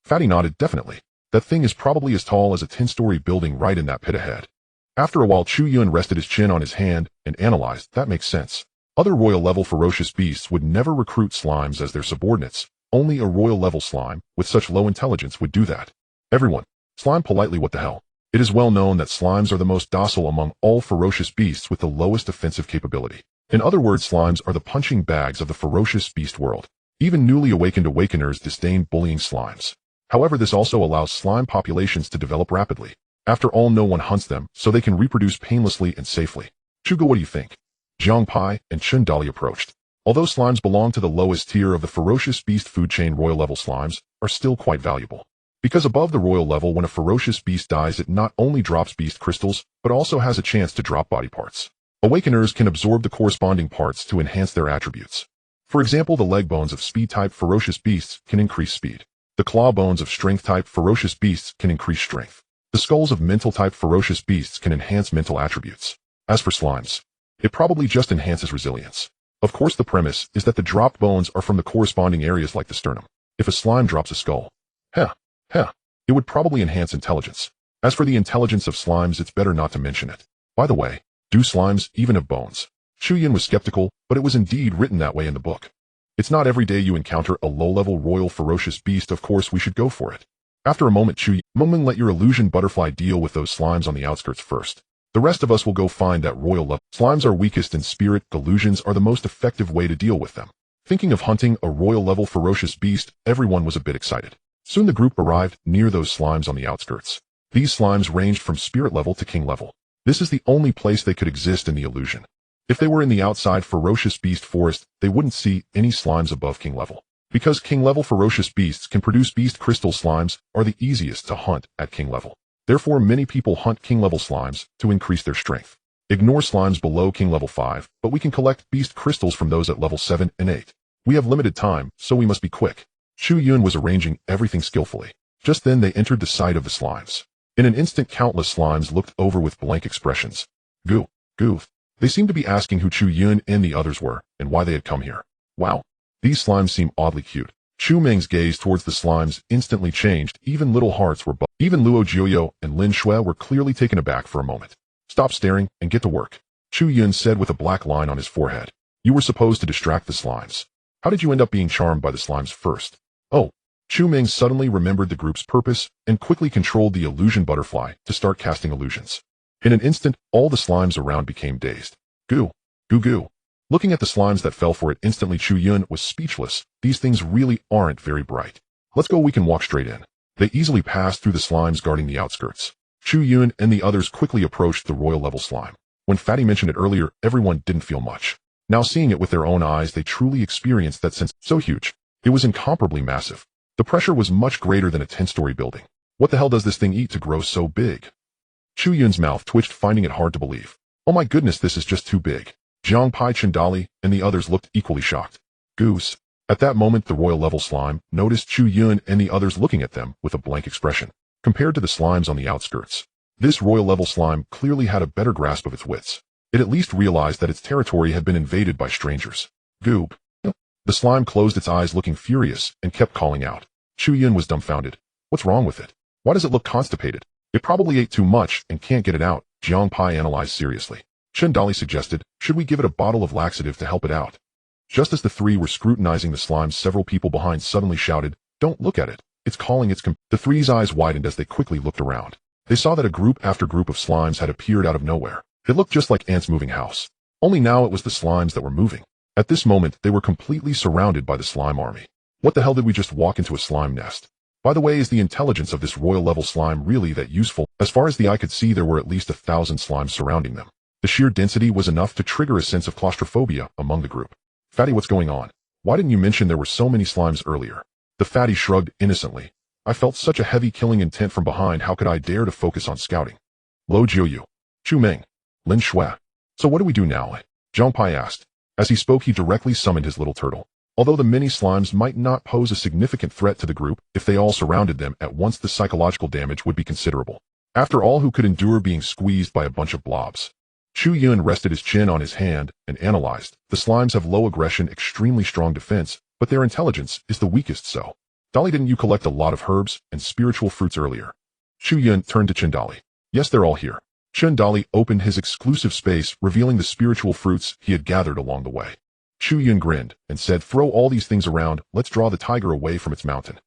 Fatty nodded. Definitely. That thing is probably as tall as a 10-story building right in that pit ahead. After a while, Chu Yun rested his chin on his hand and analyzed. That makes sense. Other royal level ferocious beasts would never recruit slimes as their subordinates. Only a royal level slime with such low intelligence would do that. Everyone, slime politely, what the hell? It is well known that slimes are the most docile among all ferocious beasts with the lowest offensive capability. In other words, slimes are the punching bags of the ferocious beast world. Even newly awakened awakeners disdain bullying slimes. However, this also allows slime populations to develop rapidly. After all, no one hunts them, so they can reproduce painlessly and safely. Chugo, what do you think? Jiang Pai and Chun Dali approached. Although slimes belong to the lowest tier of the ferocious beast food chain, royal level slimes are still quite valuable. Because above the royal level, when a ferocious beast dies, it not only drops beast crystals, but also has a chance to drop body parts. Awakeners can absorb the corresponding parts to enhance their attributes. For example, the leg bones of speed-type ferocious beasts can increase speed. The claw bones of strength-type ferocious beasts can increase strength. The skulls of mental-type ferocious beasts can enhance mental attributes. As for slimes, it probably just enhances resilience. Of course, the premise is that the dropped bones are from the corresponding areas like the sternum. If a slime drops a skull, it would probably enhance intelligence. As for the intelligence of slimes, it's better not to mention it. By the way, do slimes even have bones? Chu Yun was skeptical, but it was indeed written that way in the book. It's not every day you encounter a low-level royal ferocious beast. Of course, we should go for it. After a moment, Chu Yun, let your illusion butterfly deal with those slimes on the outskirts first. The rest of us will go find that royal level. Slimes are weakest in spirit. Illusions are the most effective way to deal with them. Thinking of hunting a royal level ferocious beast, everyone was a bit excited. Soon the group arrived near those slimes on the outskirts. These slimes ranged from spirit level to king level. This is the only place they could exist in the illusion. If they were in the outside ferocious beast forest, they wouldn't see any slimes above king level. Because king level ferocious beasts can produce beast crystal, slimes are the easiest to hunt at king level. Therefore, many people hunt king level slimes to increase their strength. Ignore slimes below king level 5, but we can collect beast crystals from those at level 7 and 8. We have limited time, so we must be quick. Chu Yun was arranging everything skillfully. Just then they entered the site of the slimes. In an instant, countless slimes looked over with blank expressions. Goof. They seemed to be asking who Chu Yun and the others were, and why they had come here. Wow. These slimes seem oddly cute. Chu Meng's gaze towards the slimes instantly changed. Even little hearts were even Luo Jiuyo and Lin Shui were clearly taken aback for a moment. Stop staring and get to work, Chu Yun said with a black line on his forehead. You were supposed to distract the slimes. How did you end up being charmed by the slimes first? Oh, Chu Meng suddenly remembered the group's purpose and quickly controlled the illusion butterfly to start casting illusions. In an instant, all the slimes around became dazed. Goo, goo goo. Looking at the slimes that fell for it instantly, Chu Yun was speechless. These things really aren't very bright. Let's go, we can walk straight in. They easily passed through the slimes guarding the outskirts. Chu Yun and the others quickly approached the royal level slime. When Fatty mentioned it earlier, everyone didn't feel much. Now seeing it with their own eyes, they truly experienced that sense. So huge. It was incomparably massive. The pressure was much greater than a 10-story building. What the hell does this thing eat to grow so big? Chu Yun's mouth twitched, finding it hard to believe. Oh my goodness, this is just too big. Jiang Pai, Chindali, and the others looked equally shocked. Goose. At that moment, the royal level slime noticed Chu Yun and the others looking at them with a blank expression. Compared to the slimes on the outskirts, this royal level slime clearly had a better grasp of its wits. It at least realized that its territory had been invaded by strangers. Goob. The slime closed its eyes, looking furious, and kept calling out. Chu Yun was dumbfounded. What's wrong with it? Why does it look constipated? It probably ate too much and can't get it out, Jiang Pai analyzed seriously. Chindali suggested, should we give it a bottle of laxative to help it out? Just as the three were scrutinizing the slimes, several people behind suddenly shouted, don't look at it. It's calling its The three's eyes widened as they quickly looked around. They saw that a group after group of slimes had appeared out of nowhere. It looked just like ants moving house. Only now it was the slimes that were moving. At this moment, they were completely surrounded by the slime army. What the hell, did we just walk into a slime nest? By the way, is the intelligence of this royal level slime really that useful? As far as the eye could see, there were at least 1,000 slimes surrounding them. The sheer density was enough to trigger a sense of claustrophobia among the group. Fatty, what's going on? Why didn't you mention there were so many slimes earlier? The fatty shrugged innocently. I felt such a heavy killing intent from behind. How could I dare to focus on scouting? Lo Jiuyu, Chu Meng, Lin Shui. So what do we do now? Jiang Pai asked. As he spoke, he directly summoned his little turtle. Although the many slimes might not pose a significant threat to the group, if they all surrounded them at once, the psychological damage would be considerable. After all, who could endure being squeezed by a bunch of blobs? Chu Yun rested his chin on his hand and analyzed. The slimes have low aggression, extremely strong defense, but their intelligence is the weakest. So, Dolly, didn't you collect a lot of herbs and spiritual fruits earlier? Chu Yun turned to Chindali. Yes, they're all here. Chindali opened his exclusive space, revealing the spiritual fruits he had gathered along the way. Chu Yun grinned and said, throw all these things around, let's draw the tiger away from its mountain.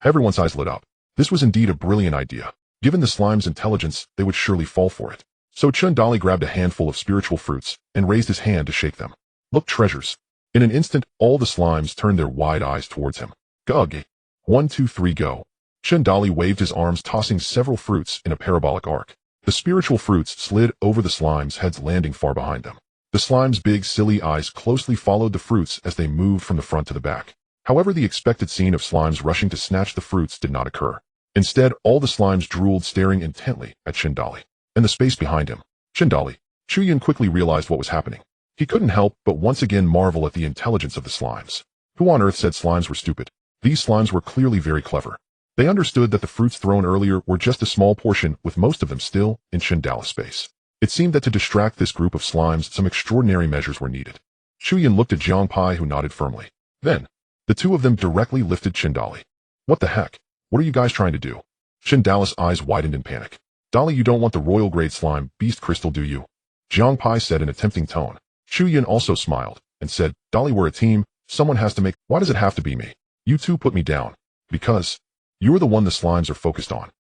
Everyone's eyes lit up. This was indeed a brilliant idea. Given the slime's intelligence, they would surely fall for it. So Chindali grabbed a handful of spiritual fruits and raised his hand to shake them. Look, treasures. In an instant, all the slimes turned their wide eyes towards him. Gug. 1, 2, 3, go. Chindali waved his arms, tossing several fruits in a parabolic arc. The spiritual fruits slid over the slimes' heads, landing far behind them. The slimes' big, silly eyes closely followed the fruits as they moved from the front to the back. However, the expected scene of slimes rushing to snatch the fruits did not occur. Instead, all the slimes drooled, staring intently at Chindali and the space behind him. Chindali. Chu Yun quickly realized what was happening. He couldn't help but once again marvel at the intelligence of the slimes. Who on earth said slimes were stupid? These slimes were clearly very clever. They understood that the fruits thrown earlier were just a small portion, with most of them still in Chindali's space. It seemed that to distract this group of slimes, some extraordinary measures were needed. Chu Yun looked at Jiang Pai, who nodded firmly. Then, the two of them directly lifted Chindali. What the heck? What are you guys trying to do? Chindali's eyes widened in panic. Dolly, you don't want the royal grade slime beast crystal, do you? Jiang Pai said in a tempting tone. Chu Yun also smiled and said, Dolly, we're a team. Someone has to make. Why does it have to be me? You two put me down. Because you're the one the slimes are focused on.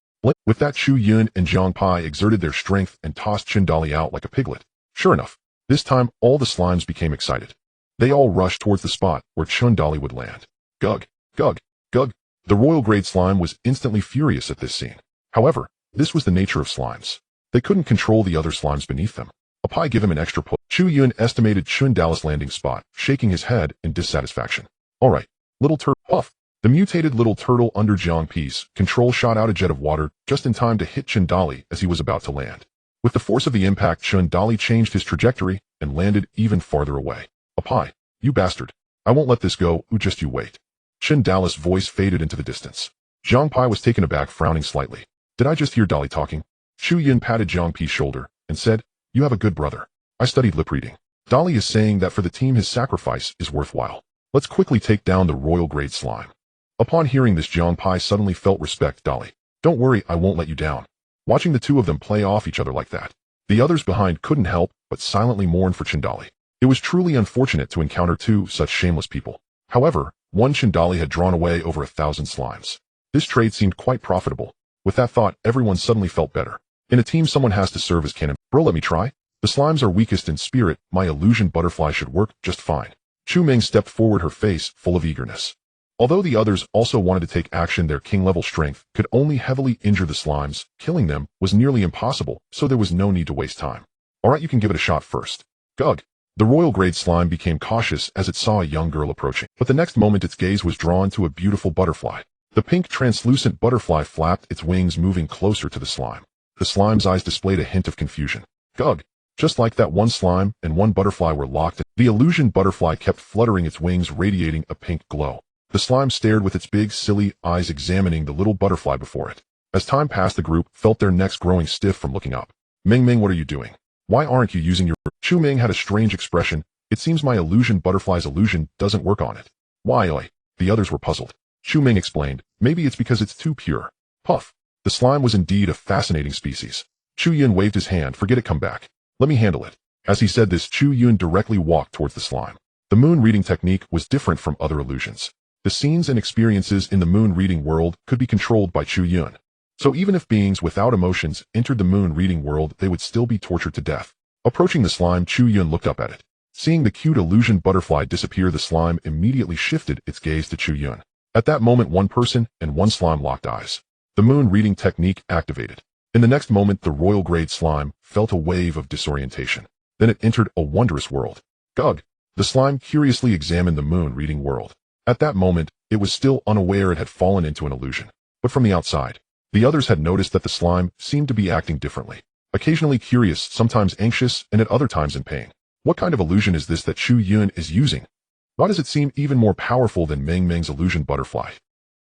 With that, Chu Yun and Jiang Pai exerted their strength and tossed Chindali out like a piglet. Sure enough, this time all the slimes became excited. They all rushed towards the spot where Chindali would land. Gug, gug, gug. The royal grade slime was instantly furious at this scene. However, this was the nature of slimes. They couldn't control the other slimes beneath them. A Pai give him an extra push. Chu Yun estimated Chindali's landing spot, shaking his head in dissatisfaction. All right, little turtle, puff. The mutated little turtle under Jiang Pai's control shot out a jet of water just in time to hit Chindali as he was about to land. With the force of the impact, Chindali changed his trajectory and landed even farther away. A Pai, you bastard. I won't let this go. Ooh, just you wait. Chindali's voice faded into the distance. Jiang Pai was taken aback, frowning slightly. Did I just hear Dolly talking? Chu Yun patted Jiang Pai's shoulder and said, you have a good brother. I studied lip reading. Dolly is saying that for the team his sacrifice is worthwhile. Let's quickly take down the royal grade slime. Upon hearing this, Jiangpai suddenly felt respect. Dolly, don't worry, I won't let you down. Watching the two of them play off each other like that, the others behind couldn't help but silently mourn for Chindali. It was truly unfortunate to encounter two such shameless people. However, one Chindali had drawn away over 1,000 slimes. This trade seemed quite profitable. With that thought, everyone suddenly felt better. In a team, someone has to serve as cannon. Bro, let me try. The slimes are weakest in spirit. My illusion butterfly should work just fine. Chu Ming stepped forward, her face full of eagerness. Although the others also wanted to take action, their king-level strength could only heavily injure the slimes. Killing them was nearly impossible, so there was no need to waste time. Alright, you can give it a shot first. Gug. The royal-grade slime became cautious as it saw a young girl approaching, but the next moment its gaze was drawn to a beautiful butterfly. The pink, translucent butterfly flapped its wings, moving closer to the slime. The slime's eyes displayed a hint of confusion. Gug. Just like that, one slime and one butterfly were locked. The illusion butterfly kept fluttering its wings, radiating a pink glow. The slime stared with its big, silly eyes, examining the little butterfly before it. As time passed, the group felt their necks growing stiff from looking up. Ming Ming, what are you doing? Why aren't you using your... Chu Ming had a strange expression. It seems my illusion butterfly's illusion doesn't work on it. Why, oi? The others were puzzled. Chu Ming explained, maybe it's because it's too pure. Puff. The slime was indeed a fascinating species. Chu Yun waved his hand. Forget it, come back. Let me handle it. As he said this, Chu Yun directly walked towards the slime. The moon reading technique was different from other illusions. The scenes and experiences in the moon reading world could be controlled by Chu Yun. So even if beings without emotions entered the moon reading world, they would still be tortured to death. Approaching the slime, Chu Yun looked up at it. Seeing the cute illusion butterfly disappear, the slime immediately shifted its gaze to Chu Yun. At that moment, one person and one slime locked eyes. The moon reading technique activated. In the next moment, the royal grade slime felt a wave of disorientation. Then it entered a wondrous world. Gug. The slime curiously examined the moon reading world. At that moment, it was still unaware it had fallen into an illusion. But from the outside, the others had noticed that the slime seemed to be acting differently. Occasionally curious, sometimes anxious, and at other times in pain. What kind of illusion is this that Chu Yun is using? Why does it seem even more powerful than Ming Ming's illusion butterfly?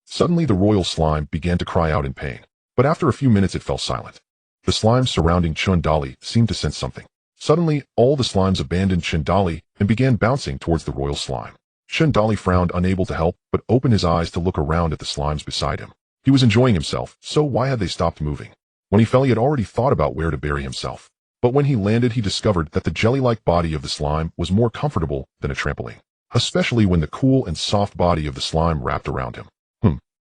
Suddenly the royal slime began to cry out in pain. But after a few minutes it fell silent. The slimes surrounding Chindali seemed to sense something. Suddenly, all the slimes abandoned Chindali and began bouncing towards the royal slime. Chindali frowned, unable to help, but opened his eyes to look around at the slimes beside him. He was enjoying himself, so why had they stopped moving? When he fell, he had already thought about where to bury himself. But when he landed, he discovered that the jelly-like body of the slime was more comfortable than a trampoline, especially when the cool and soft body of the slime wrapped around him.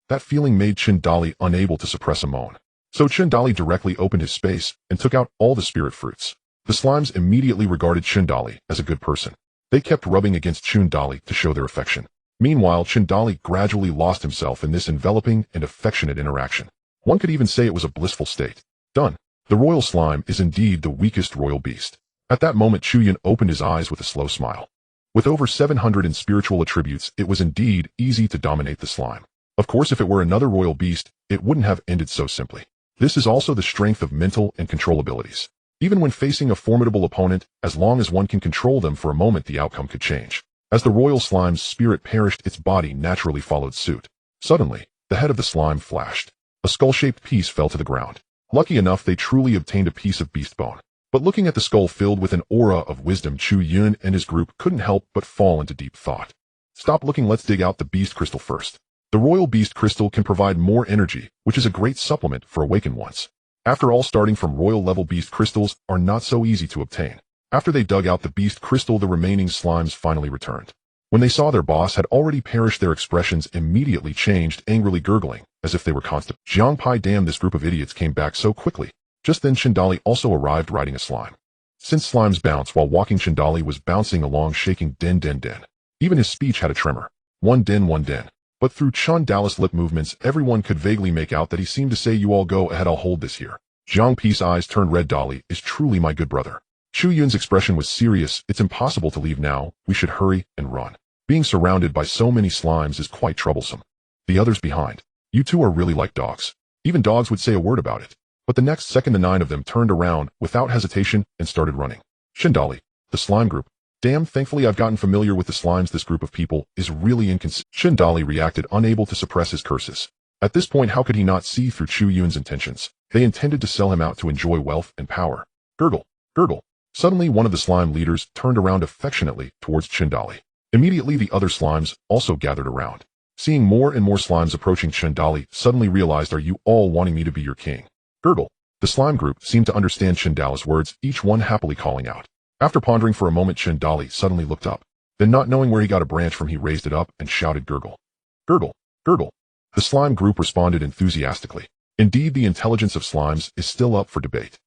That feeling made Chindali unable to suppress a moan. So Chindali directly opened his space and took out all the spirit fruits. The slimes immediately regarded Chindali as a good person. They kept rubbing against Chindali to show their affection. Meanwhile, Chindali gradually lost himself in this enveloping and affectionate interaction. One could even say it was a blissful state. Done. The royal slime is indeed the weakest royal beast. At that moment, Chu Yun opened his eyes with a slow smile. With over 700 in spiritual attributes, it was indeed easy to dominate the slime. Of course, if it were another royal beast, it wouldn't have ended so simply. This is also the strength of mental and control abilities. Even when facing a formidable opponent, as long as one can control them for a moment, the outcome could change. As the royal slime's spirit perished, its body naturally followed suit. Suddenly, the head of the slime flashed. A skull-shaped piece fell to the ground. Lucky enough, they truly obtained a piece of beast bone. But looking at the skull filled with an aura of wisdom, Chu Yun and his group couldn't help but fall into deep thought. Stop looking, let's dig out the beast crystal first. The royal beast crystal can provide more energy, which is a great supplement for awakened ones. After all, starting from royal level beast crystals are not so easy to obtain. After they dug out the beast crystal, the remaining slimes finally returned. When they saw their boss had already perished, their expressions immediately changed, angrily gurgling, as if they were constipated. Jiangpai, damn, this group of idiots came back so quickly. Just then Chindali also arrived riding a slime. Since slimes bounce while walking, Chindali was bouncing along, shaking den den den. Even his speech had a tremor. One den, one den. But through Chindali's lip movements, everyone could vaguely make out that he seemed to say, you all go ahead, I'll hold this here. Jiang Pi's eyes turned red. Dali is truly my good brother. Chu Yun's expression was serious. It's impossible to leave now. We should hurry and run. Being surrounded by so many slimes is quite troublesome. The others behind. You two are really like dogs. Even dogs would say a word about it. But the next second, the 9 of them turned around without hesitation and started running. Chindali, the slime group. Damn, thankfully I've gotten familiar with the slimes. This group of people is really inconsistent. Chindali reacted, unable to suppress his curses. At this point, how could he not see through Chu Yun's intentions? They intended to sell him out to enjoy wealth and power. Gurgle, gurgle. Suddenly, one of the slime leaders turned around affectionately towards Chindali. Immediately, the other slimes also gathered around. Seeing more and more slimes approaching Chun, Dali suddenly realized, are you all wanting me to be your king? Gurgle. The slime group seemed to understand Chun Dali's words, each one happily calling out. After pondering for a moment, Chun Dali suddenly looked up. Then, not knowing where he got a branch from, he raised it up and shouted, gurgle. Gurgle. Gurgle. The slime group responded enthusiastically. Indeed, the intelligence of slimes is still up for debate.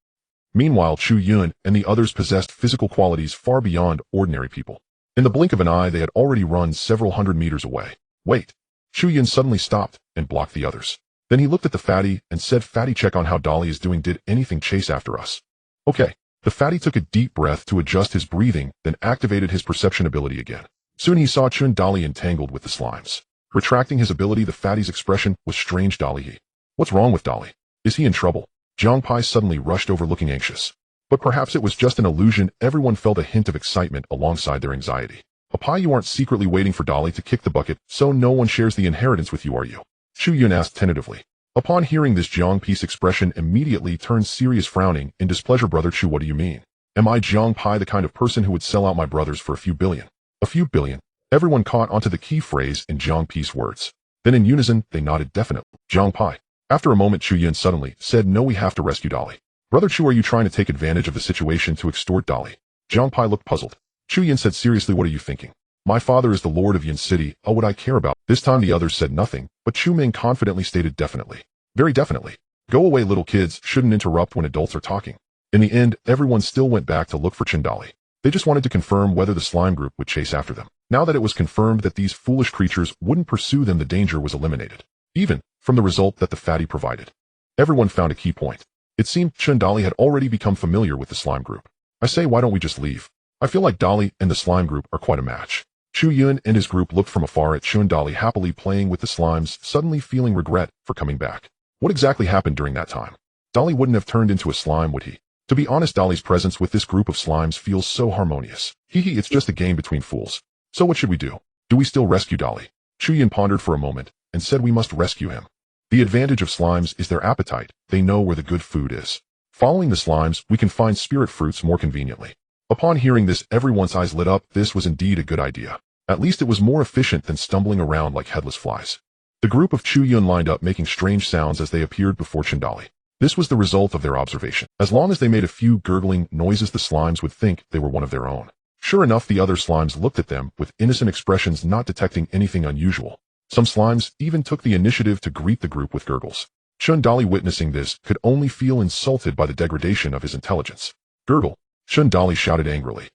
Meanwhile, Chu Yun and the others possessed physical qualities far beyond ordinary people. In the blink of an eye, they had already run several hundred meters away. Wait. Chu Yun suddenly stopped and blocked the others. Then he looked at the fatty and said, Fatty, check on how Dali is doing. Did anything chase after us? Okay. The fatty took a deep breath to adjust his breathing, then activated his perception ability again. Soon he saw Chun Dali entangled with the slimes. Retracting his ability, the fatty's expression was strange. Dali. What's wrong with Dali? Is he in trouble? Jiang Pai suddenly rushed over looking anxious. But perhaps it was just an illusion. Everyone felt a hint of excitement alongside their anxiety. Pai, you aren't secretly waiting for Dali to kick the bucket, so no one shares the inheritance with you, are you? Chu Yun asked tentatively. Upon hearing this, Jiang Pai's expression immediately turned serious, frowning in displeasure. Brother Chu, what do you mean? Am I, Jiang Pai, the kind of person who would sell out my brothers for a few billion? A few billion? Everyone caught onto the key phrase in Jiang Pai's words. Then in unison, they nodded definitely. Jiang Pai. After a moment, Chu Yun suddenly said, no, we have to rescue Dali. Brother Chu, are you trying to take advantage of the situation to extort Dali? Jiang Pai looked puzzled. Chu Yun said, seriously, what are you thinking? My father is the Lord of Yin City. Oh, would I care about? This time the others said nothing, but Chu Ming confidently stated, definitely. Very definitely. Go away, little kids shouldn't interrupt when adults are talking. In the end, everyone still went back to look for Chun Dali. They just wanted to confirm whether the slime group would chase after them. Now that it was confirmed that these foolish creatures wouldn't pursue them, the danger was eliminated. Even from the result that the fatty provided. Everyone found a key point. It seemed Chun Dali had already become familiar with the slime group. I say, why don't we just leave? I feel like Dali and the slime group are quite a match. Chu Yun and his group looked from afar at Chun Dali happily playing with the slimes, suddenly feeling regret for coming back. What exactly happened during that time? Dali wouldn't have turned into a slime, would he? To be honest, Dali's presence with this group of slimes feels so harmonious. It's just a game between fools. So what should we do? Do we still rescue Dali? Chu Yun pondered for a moment and said, we must rescue him. The advantage of slimes is their appetite. They know where the good food is. Following the slimes, we can find spirit fruits more conveniently. Upon hearing this, everyone's eyes lit up. This was indeed a good idea. At least it was more efficient than stumbling around like headless flies. The group of Chu Yun lined up, making strange sounds as they appeared before Chun Dali. This was the result of their observation. As long as they made a few gurgling noises, the slimes would think they were one of their own. Sure enough, the other slimes looked at them with innocent expressions, not detecting anything unusual. Some slimes even took the initiative to greet the group with gurgles. Chun Dali, witnessing this, could only feel insulted by the degradation of his intelligence. Gurgle! Chun Dali shouted angrily.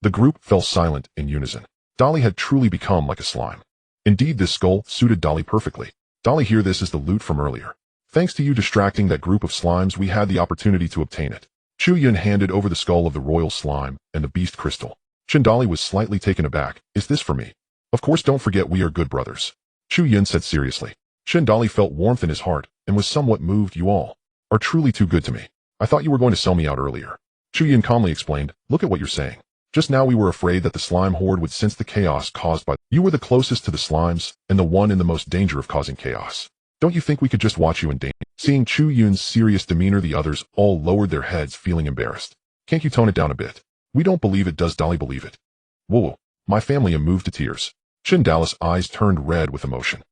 The group fell silent in unison. Dali had truly become like a slime. Indeed, this skull suited Dali perfectly. Dali, here, this is the loot from earlier. Thanks to you distracting that group of slimes, we had the opportunity to obtain it. Chu Yun handed over the skull of the royal slime and the beast crystal. Chun Dali was slightly taken aback. Is this for me? Of course, don't forget we are good brothers. Chu Yun said seriously. Chun Dali felt warmth in his heart and was somewhat moved. You all are truly too good to me. I thought you were going to sell me out earlier. Chu Yun calmly explained, look at what you're saying. Just now we were afraid that the slime horde would sense the chaos caused by you. Were the closest to the slimes and the one in the most danger of causing chaos. Don't you think we could just watch you in danger? Seeing Chu Yun's serious demeanor, the others all lowered their heads, feeling embarrassed. Can't you tone it down a bit? We don't believe it. Does Dali believe it? Whoa, my family am moved to tears. Chun Dali's eyes turned red with emotion.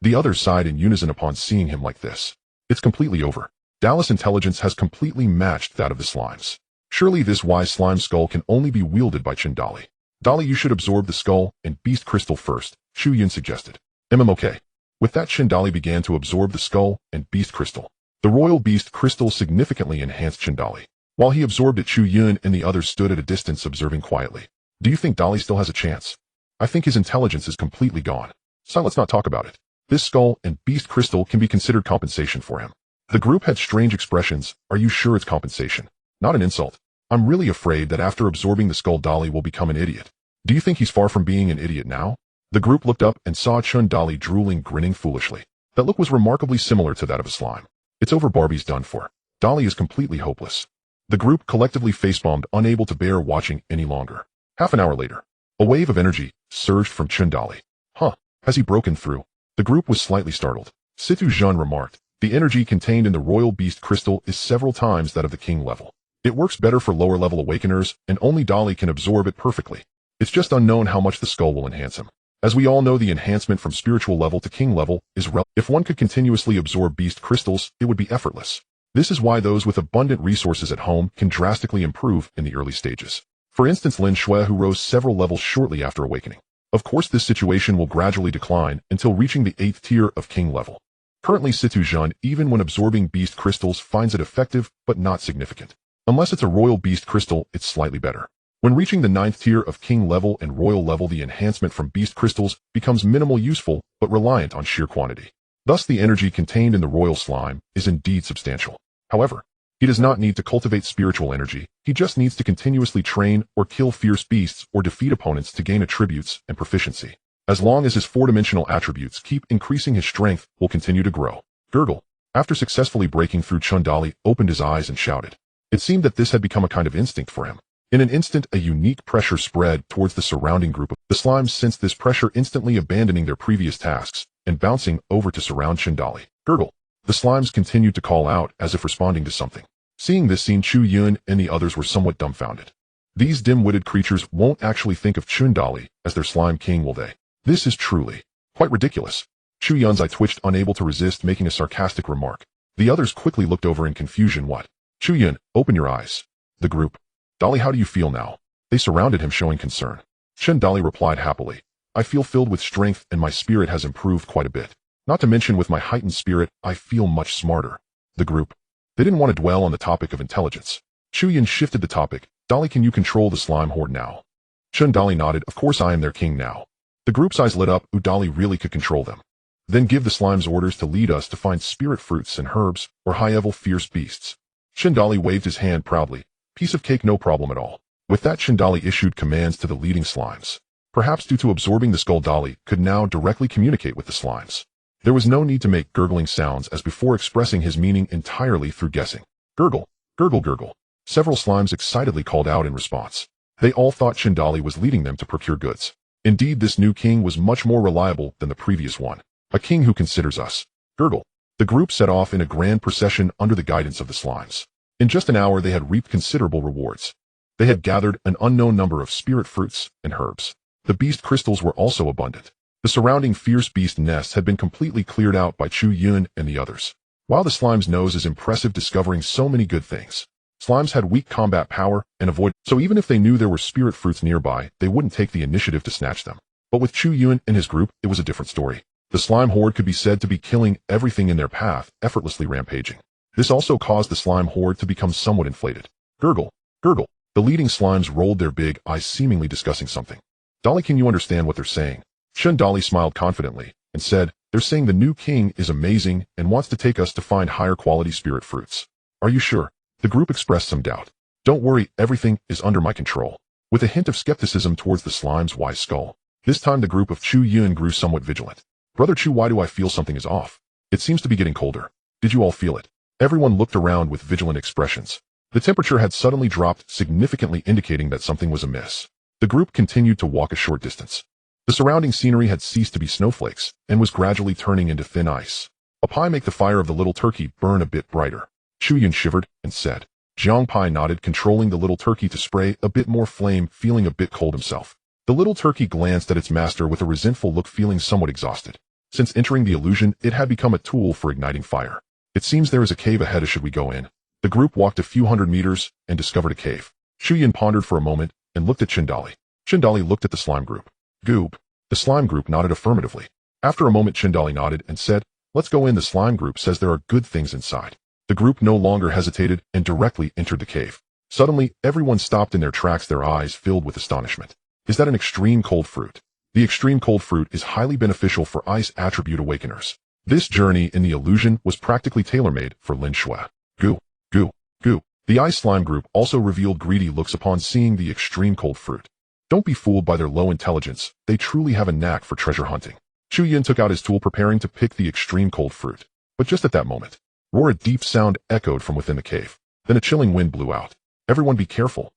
The others sighed in unison upon seeing him like this. It's completely over. Dali's intelligence has completely matched that of the slimes. Surely this wise slime skull can only be wielded by Chun Dali. Dali, you should absorb the skull and beast crystal first, Chu Yun suggested. Okay. With that, Chun Dali began to absorb the skull and beast crystal. The royal beast crystal significantly enhanced Chun Dali. While he absorbed it, Chu Yun and the others stood at a distance observing quietly. Do you think Dali still has a chance? I think his intelligence is completely gone. So let's not talk about it. This skull and beast crystal can be considered compensation for him. The group had strange expressions. Are you sure it's compensation? Not an insult. I'm really afraid that after absorbing the skull, Dali will become an idiot. Do you think he's far from being an idiot now? The group looked up and saw Chun Dali drooling, grinning foolishly. That look was remarkably similar to that of a slime. It's over, Barbie's done for. Dali is completely hopeless. The group collectively facepalmed, unable to bear watching any longer. Half an hour later, a wave of energy surged from Chun Dali. Huh, has he broken through? The group was slightly startled. Situ Zhen remarked, the energy contained in the royal beast crystal is several times that of the king level. It works better for lower level awakeners, and only Dali can absorb it perfectly. It's just unknown how much the skull will enhance him. As we all know, the enhancement from spiritual level to king level is if one could continuously absorb beast crystals, it would be effortless. This is why those with abundant resources at home can drastically improve in the early stages. For instance, Lin Shui, who rose several levels shortly after awakening. Of course, this situation will gradually decline until reaching the 8th tier of king level. Currently, Situ Jun, even when absorbing beast crystals, finds it effective but not significant. Unless it's a royal beast crystal, it's slightly better. When reaching the 9th tier of king level and royal level, the enhancement from beast crystals becomes minimal useful but reliant on sheer quantity. Thus, the energy contained in the royal slime is indeed substantial. However, he does not need to cultivate spiritual energy, he just needs to continuously train or kill fierce beasts or defeat opponents to gain attributes and proficiency. As long as his 4-dimensional attributes keep increasing, his strength will continue to grow. Gurgle, after successfully breaking through, Chundali opened his eyes and shouted. It seemed that this had become a kind of instinct for him. In an instant, a unique pressure spread towards the surrounding group. The slimes sensed this pressure, instantly abandoning their previous tasks and bouncing over to surround Chundali. Gurgle. The slimes continued to call out as if responding to something. Seeing this scene, Chu Yun and the others were somewhat dumbfounded. These dim-witted creatures won't actually think of Chundali as their slime king, will they? This is truly quite ridiculous. Chu Yun's eye twitched, unable to resist making a sarcastic remark. The others quickly looked over in confusion. What? Chu Yun, open your eyes. The group. Dali, how do you feel now? They surrounded him, showing concern. Chundali replied happily. I feel filled with strength and my spirit has improved quite a bit. Not to mention, with my heightened spirit, I feel much smarter. The group. They didn't want to dwell on the topic of intelligence. Chu Yun shifted the topic. Dali, can you control the slime horde now? Chundali nodded. Of course, I am their king now. The group's eyes lit up. Dali really could control them. Then give the slimes orders to lead us to find spirit fruits and herbs or high-level fierce beasts. Chundali waved his hand proudly. Piece of cake, no problem at all. With that, Chundali issued commands to the leading slimes. Perhaps due to absorbing the skull, Dali could now directly communicate with the slimes. There was no need to make gurgling sounds as before, expressing his meaning entirely through guessing. Gurgle, gurgle, gurgle. Several slimes excitedly called out in response. They all thought Chundali was leading them to procure goods. Indeed, this new king was much more reliable than the previous one. A king who considers us. Gurgle. The group set off in a grand procession under the guidance of the slimes. In just an hour, they had reaped considerable rewards. They had gathered an unknown number of spirit fruits and herbs. The beast crystals were also abundant. The surrounding fierce beast nests had been completely cleared out by Chu Yun and the others. While the slime's nose is impressive, discovering so many good things. Slimes had weak combat power and avoid, so even if they knew there were spirit fruits nearby, they wouldn't take the initiative to snatch them. But with Chu Yun and his group, it was a different story. The slime horde could be said to be killing everything in their path, effortlessly rampaging. This also caused the slime horde to become somewhat inflated. Gurgle, gurgle. The leading slimes rolled their big eyes, seemingly discussing something. Dali, can you understand what they're saying? Chundali smiled confidently and said, they're saying the new king is amazing and wants to take us to find higher quality spirit fruits. Are you sure? The group expressed some doubt. Don't worry, everything is under my control. With a hint of skepticism towards the slime's wise skull. This time the group of Chu Yun grew somewhat vigilant. Brother Chu, why do I feel something is off? It seems to be getting colder. Did you all feel it? Everyone looked around with vigilant expressions. The temperature had suddenly dropped, significantly indicating that something was amiss. The group continued to walk a short distance. The surrounding scenery had ceased to be snowflakes and was gradually turning into thin ice. A pie, make the fire of the little turkey burn a bit brighter. Chu Yun shivered and said. Jiang Pai nodded, controlling the little turkey to spray a bit more flame, feeling a bit cold himself. The little turkey glanced at its master with a resentful look, feeling somewhat exhausted. Since entering the illusion, it had become a tool for igniting fire. It seems there is a cave ahead. Should we go in? The group walked a few hundred meters and discovered a cave. Chu Yun pondered for a moment and looked at Chundali. Chundali looked at the slime group. Goob. The slime group nodded affirmatively. After a moment, Chundali nodded and said, let's go in. The slime group says there are good things inside. The group no longer hesitated and directly entered the cave. Suddenly, everyone stopped in their tracks, their eyes filled with astonishment. Is that an extreme cold fruit? The extreme cold fruit is highly beneficial for ice attribute awakeners. This journey in the illusion was practically tailor-made for Lin Shui. Goo, goo, goo. The ice slime group also revealed greedy looks upon seeing the extreme cold fruit. Don't be fooled by their low intelligence. They truly have a knack for treasure hunting. Chu Yun took out his tool, preparing to pick the extreme cold fruit. But just at that moment, a deep sound echoed from within the cave. Then a chilling wind blew out. Everyone be careful.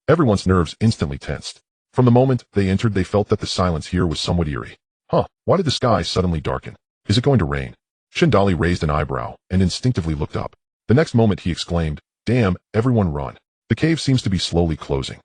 Everyone's nerves instantly tensed. From the moment they entered, they felt that the silence here was somewhat eerie. Huh, why did the sky suddenly darken? Is it going to rain? Chundali raised an eyebrow and instinctively looked up. The next moment he exclaimed, damn, everyone run. The cave seems to be slowly closing.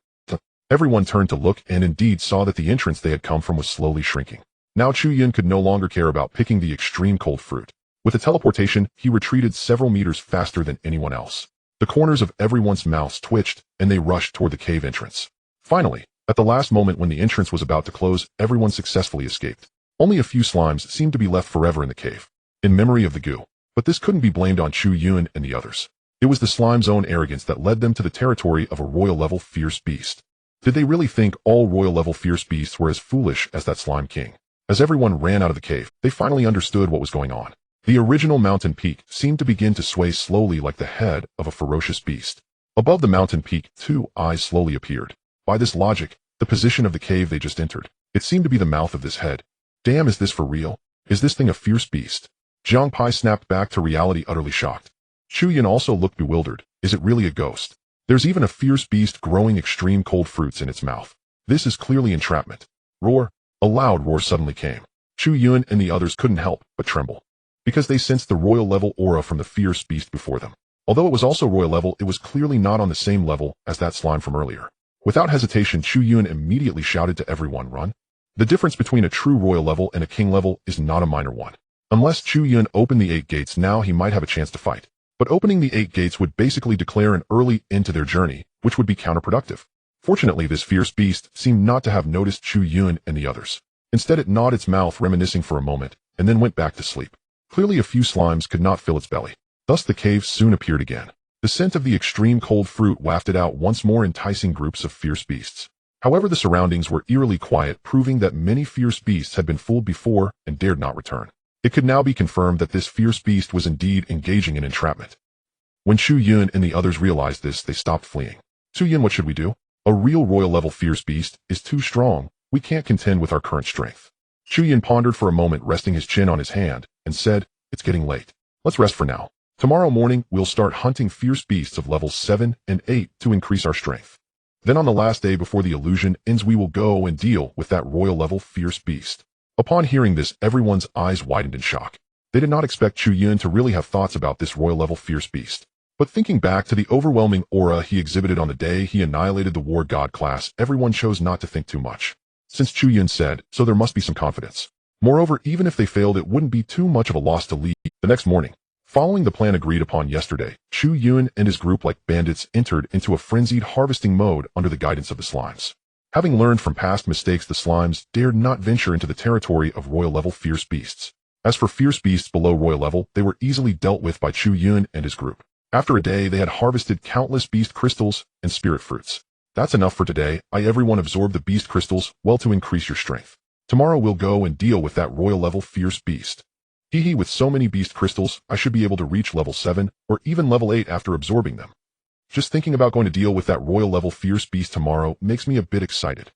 Everyone turned to look and indeed saw that the entrance they had come from was slowly shrinking. Now Chu Yun could no longer care about picking the extreme cold fruit. With a teleportation, he retreated several meters faster than anyone else. The corners of everyone's mouths twitched, and they rushed toward the cave entrance. Finally, at the last moment when the entrance was about to close, everyone successfully escaped. Only a few slimes seemed to be left forever in the cave, in memory of the goo. But this couldn't be blamed on Chu Yun and the others. It was the slime's own arrogance that led them to the territory of a royal-level fierce beast. Did they really think all royal-level fierce beasts were as foolish as that slime king? As everyone ran out of the cave, they finally understood what was going on. The original mountain peak seemed to begin to sway slowly like the head of a ferocious beast. Above the mountain peak, two eyes slowly appeared. By this logic, the position of the cave they just entered, it seemed to be the mouth of this head. Damn, is this for real? Is this thing a fierce beast? Jiang Pai snapped back to reality, utterly shocked. Chu Yun also looked bewildered. Is it really a ghost? There's even a fierce beast growing extreme cold fruits in its mouth. This is clearly entrapment. Roar! A loud roar suddenly came. Chu Yun and the others couldn't help but tremble, because they sensed the royal-level aura from the fierce beast before them. Although it was also royal level, it was clearly not on the same level as that slime from earlier. Without hesitation, Chu Yun immediately shouted to everyone, run. The difference between a true royal level and a king level is not a minor one. Unless Chu Yun opened the 8 gates now, he might have a chance to fight. But opening the 8 gates would basically declare an early end to their journey, which would be counterproductive. Fortunately, this fierce beast seemed not to have noticed Chu Yun and the others. Instead, it gnawed its mouth, reminiscing for a moment, and then went back to sleep. Clearly, a few slimes could not fill its belly. Thus, the cave soon appeared again. The scent of the extreme cold fruit wafted out once more, enticing groups of fierce beasts. However, the surroundings were eerily quiet, proving that many fierce beasts had been fooled before and dared not return. It could now be confirmed that this fierce beast was indeed engaging in entrapment. When Chu Yun and the others realized this, they stopped fleeing. Chu Yun, what should we do? A real royal-level fierce beast is too strong. We can't contend with our current strength. Chu Yun pondered for a moment, resting his chin on his hand, and said, it's getting late. Let's rest for now. Tomorrow morning, we'll start hunting fierce beasts of levels 7 and 8 to increase our strength. Then on the last day before the illusion ends, we will go and deal with that royal-level fierce beast. Upon hearing this, everyone's eyes widened in shock. They did not expect Chu Yun to really have thoughts about this royal-level fierce beast. But thinking back to the overwhelming aura he exhibited on the day he annihilated the war god class, everyone chose not to think too much. Since Chu Yun said, so there must be some confidence. Moreover, even if they failed, it wouldn't be too much of a loss to leave. The next morning, following the plan agreed upon yesterday, Chu Yun and his group, like bandits, entered into a frenzied harvesting mode under the guidance of the slimes. Having learned from past mistakes, the slimes dared not venture into the territory of royal-level fierce beasts. As for fierce beasts below royal level, they were easily dealt with by Chu Yun and his group. After a day, they had harvested countless beast crystals and spirit fruits. That's enough for today. Everyone absorb the beast crystals, well, to increase your strength. Tomorrow we'll go and deal with that royal-level fierce beast. With so many beast crystals, I should be able to reach level 7 or even level 8 after absorbing them. Just thinking about going to deal with that royal-level fierce beast tomorrow makes me a bit excited.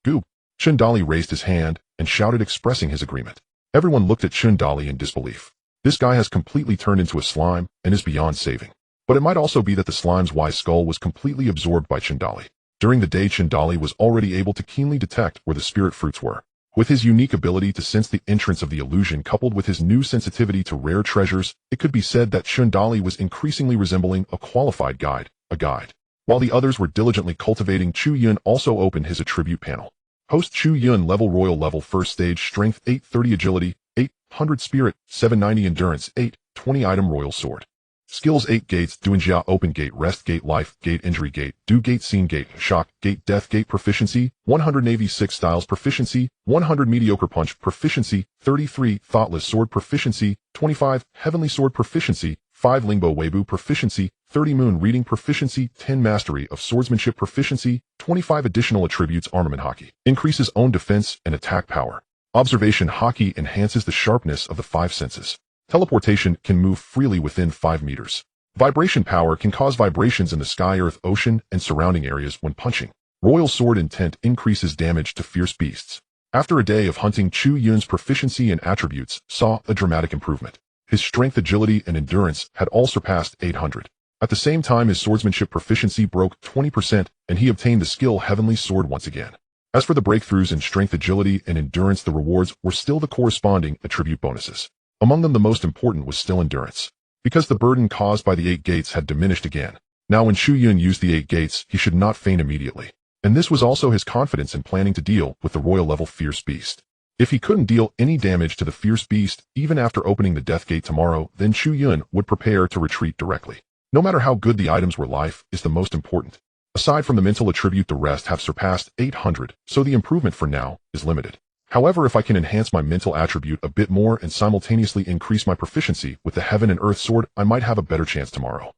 Goob. Chundali raised his hand and shouted, expressing his agreement. Everyone looked at Chundali in disbelief. This guy has completely turned into a slime and is beyond saving. But it might also be that the slime's wise skull was completely absorbed by Chundali. During the day, Chundali was already able to keenly detect where the spirit fruits were. With his unique ability to sense the entrance of the illusion coupled with his new sensitivity to rare treasures, it could be said that Chundali was increasingly resembling a qualified guide, a guide. While the others were diligently cultivating, Chu Yun also opened his attribute panel. Host Chu Yun, level royal level, first stage, strength 830, agility 800, spirit 790, endurance 820, item royal sword. Skills 8 gates, Duanjia, open gate, rest gate, life gate, injury gate, do gate, scene gate, shock gate, death gate, proficiency 100, navy 6 styles, proficiency 100, mediocre punch, proficiency 33, thoughtless sword, proficiency 25, heavenly sword, proficiency 5, lingbo weibu, proficiency 30, moon reading, proficiency 10, mastery of swordsmanship, proficiency 25, additional attributes, armament hockey increases own defense and attack power. Observation hockey enhances the sharpness of the 5 senses. Teleportation can move freely within 5 meters. Vibration power can cause vibrations in the sky, earth, ocean, and surrounding areas when punching. Royal sword intent increases damage to fierce beasts. After a day of hunting, Chu Yun's proficiency and attributes saw a dramatic improvement. His strength, agility, and endurance had all surpassed 800. At the same time, his swordsmanship proficiency broke 20%, and he obtained the skill Heavenly Sword once again. As for the breakthroughs in strength, agility, and endurance, the rewards were still the corresponding attribute bonuses. Among them, the most important was still endurance, because the burden caused by the 8 gates had diminished again. Now when Chu Yun used the 8 gates, he should not faint immediately. And this was also his confidence in planning to deal with the royal level Fierce Beast. If he couldn't deal any damage to the Fierce Beast, even after opening the Death Gate tomorrow, then Chu Yun would prepare to retreat directly. No matter how good the items were, life is the most important. Aside from the mental attribute, the rest have surpassed 800, so the improvement for now is limited. However, if I can enhance my mental attribute a bit more and simultaneously increase my proficiency with the Heaven and Earth Sword, I might have a better chance tomorrow.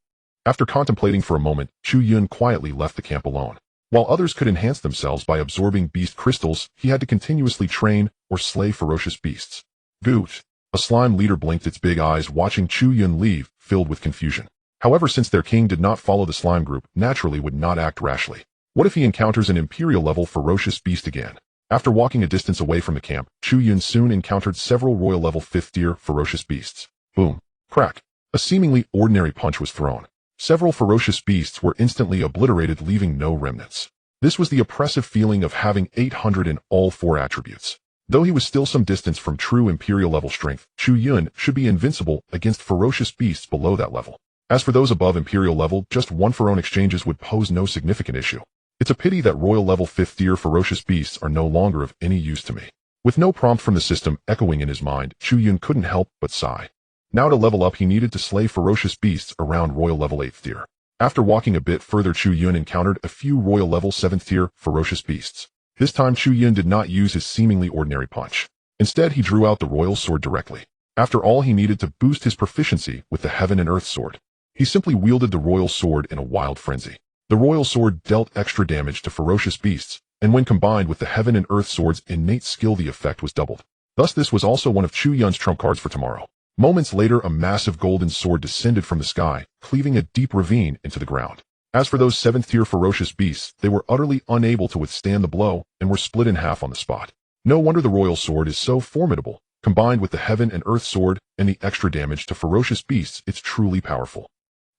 After contemplating for a moment, Chu Yun quietly left the camp alone. While others could enhance themselves by absorbing beast crystals, he had to continuously train or slay ferocious beasts. Goot! A slime leader blinked its big eyes watching Chu Yun leave, filled with confusion. However, since their king did not follow the slime group, naturally would not act rashly. What if he encounters an imperial-level ferocious beast again? After walking a distance away from the camp, Chu Yun soon encountered several royal-level 5th-tier ferocious beasts. Boom! Crack! A seemingly ordinary punch was thrown. Several ferocious beasts were instantly obliterated, leaving no remnants. This was the oppressive feeling of having 800 in all 4 attributes. Though he was still some distance from true imperial-level strength, Chu Yun should be invincible against ferocious beasts below that level. As for those above imperial level, just 1 for own exchanges would pose no significant issue. It's a pity that royal level 5th-tier ferocious beasts are no longer of any use to me. With no prompt from the system echoing in his mind, Chu Yun couldn't help but sigh. Now to level up, he needed to slay ferocious beasts around royal level 8th tier. After walking a bit further, Chu Yun encountered a few royal level 7th tier ferocious beasts. This time Chu Yun did not use his seemingly ordinary punch. Instead, he drew out the royal sword directly. After all, he needed to boost his proficiency with the Heaven and Earth Sword. He simply wielded the royal sword in a wild frenzy. The royal sword dealt extra damage to ferocious beasts, and when combined with the Heaven and Earth Sword's innate skill, the effect was doubled. Thus, this was also one of Chu Yun's trump cards for tomorrow. Moments later, a massive golden sword descended from the sky, cleaving a deep ravine into the ground. As for those 7th-tier ferocious beasts, they were utterly unable to withstand the blow and were split in half on the spot. No wonder the royal sword is so formidable. Combined with the Heaven and Earth Sword and the extra damage to ferocious beasts, it's truly powerful.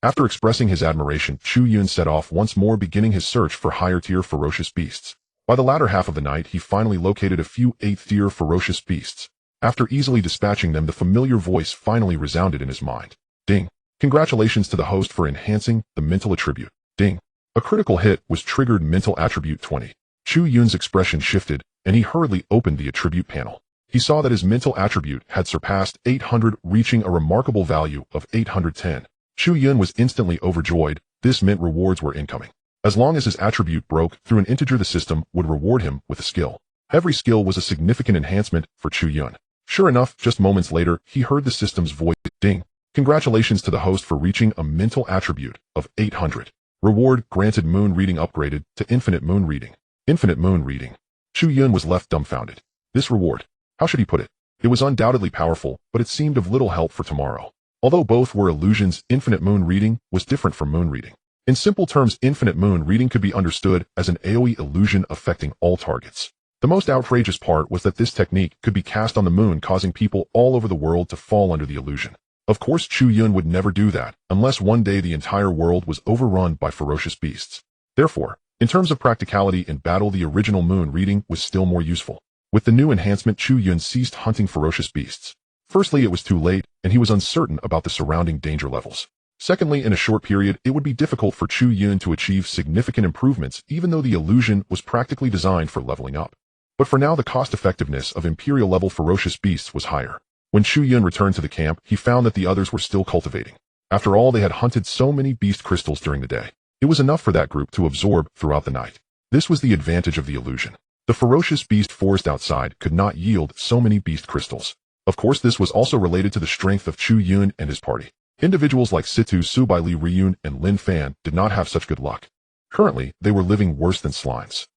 After expressing his admiration, Chu Yun set off once more, beginning his search for higher-tier ferocious beasts. By the latter half of the night, he finally located a few 8th-tier ferocious beasts. After easily dispatching them, the familiar voice finally resounded in his mind. Ding! Congratulations to the host for enhancing the mental attribute. Ding! A critical hit was triggered. Mental attribute 20. Chu Yun's expression shifted, and he hurriedly opened the attribute panel. He saw that his mental attribute had surpassed 800, reaching a remarkable value of 810. Chu Yun was instantly overjoyed. This meant rewards were incoming. As long as his attribute broke through an integer, the system would reward him with a skill. Every skill was a significant enhancement for Chu Yun. Sure enough, just moments later, he heard the system's voice. Ding! Congratulations to the host for reaching a mental attribute of 800. Reward granted. Moon reading upgraded to infinite moon reading. Infinite moon reading. Chu Yun was left dumbfounded. This reward, how should he put it? It was undoubtedly powerful, but it seemed of little help for tomorrow. Although both were illusions, infinite moon reading was different from moon reading. In simple terms, infinite moon reading could be understood as an AoE illusion affecting all targets. The most outrageous part was that this technique could be cast on the moon, causing people all over the world to fall under the illusion. Of course, Chu Yun would never do that, unless one day the entire world was overrun by ferocious beasts. Therefore, in terms of practicality in battle, the original moon reading was still more useful. With the new enhancement, Chu Yun ceased hunting ferocious beasts. Firstly, it was too late, and he was uncertain about the surrounding danger levels. Secondly, in a short period, it would be difficult for Chu Yun to achieve significant improvements, even though the illusion was practically designed for leveling up. But for now, the cost-effectiveness of imperial-level ferocious beasts was higher. When Chu Yun returned to the camp, he found that the others were still cultivating. After all, they had hunted so many beast crystals during the day. It was enough for that group to absorb throughout the night. This was the advantage of the illusion. The ferocious beast forest outside could not yield so many beast crystals. Of course, this was also related to the strength of Chu Yun and his party. Individuals like Situ, Subai Li Riyun, and Lin Fan did not have such good luck. Currently, they were living worse than slimes.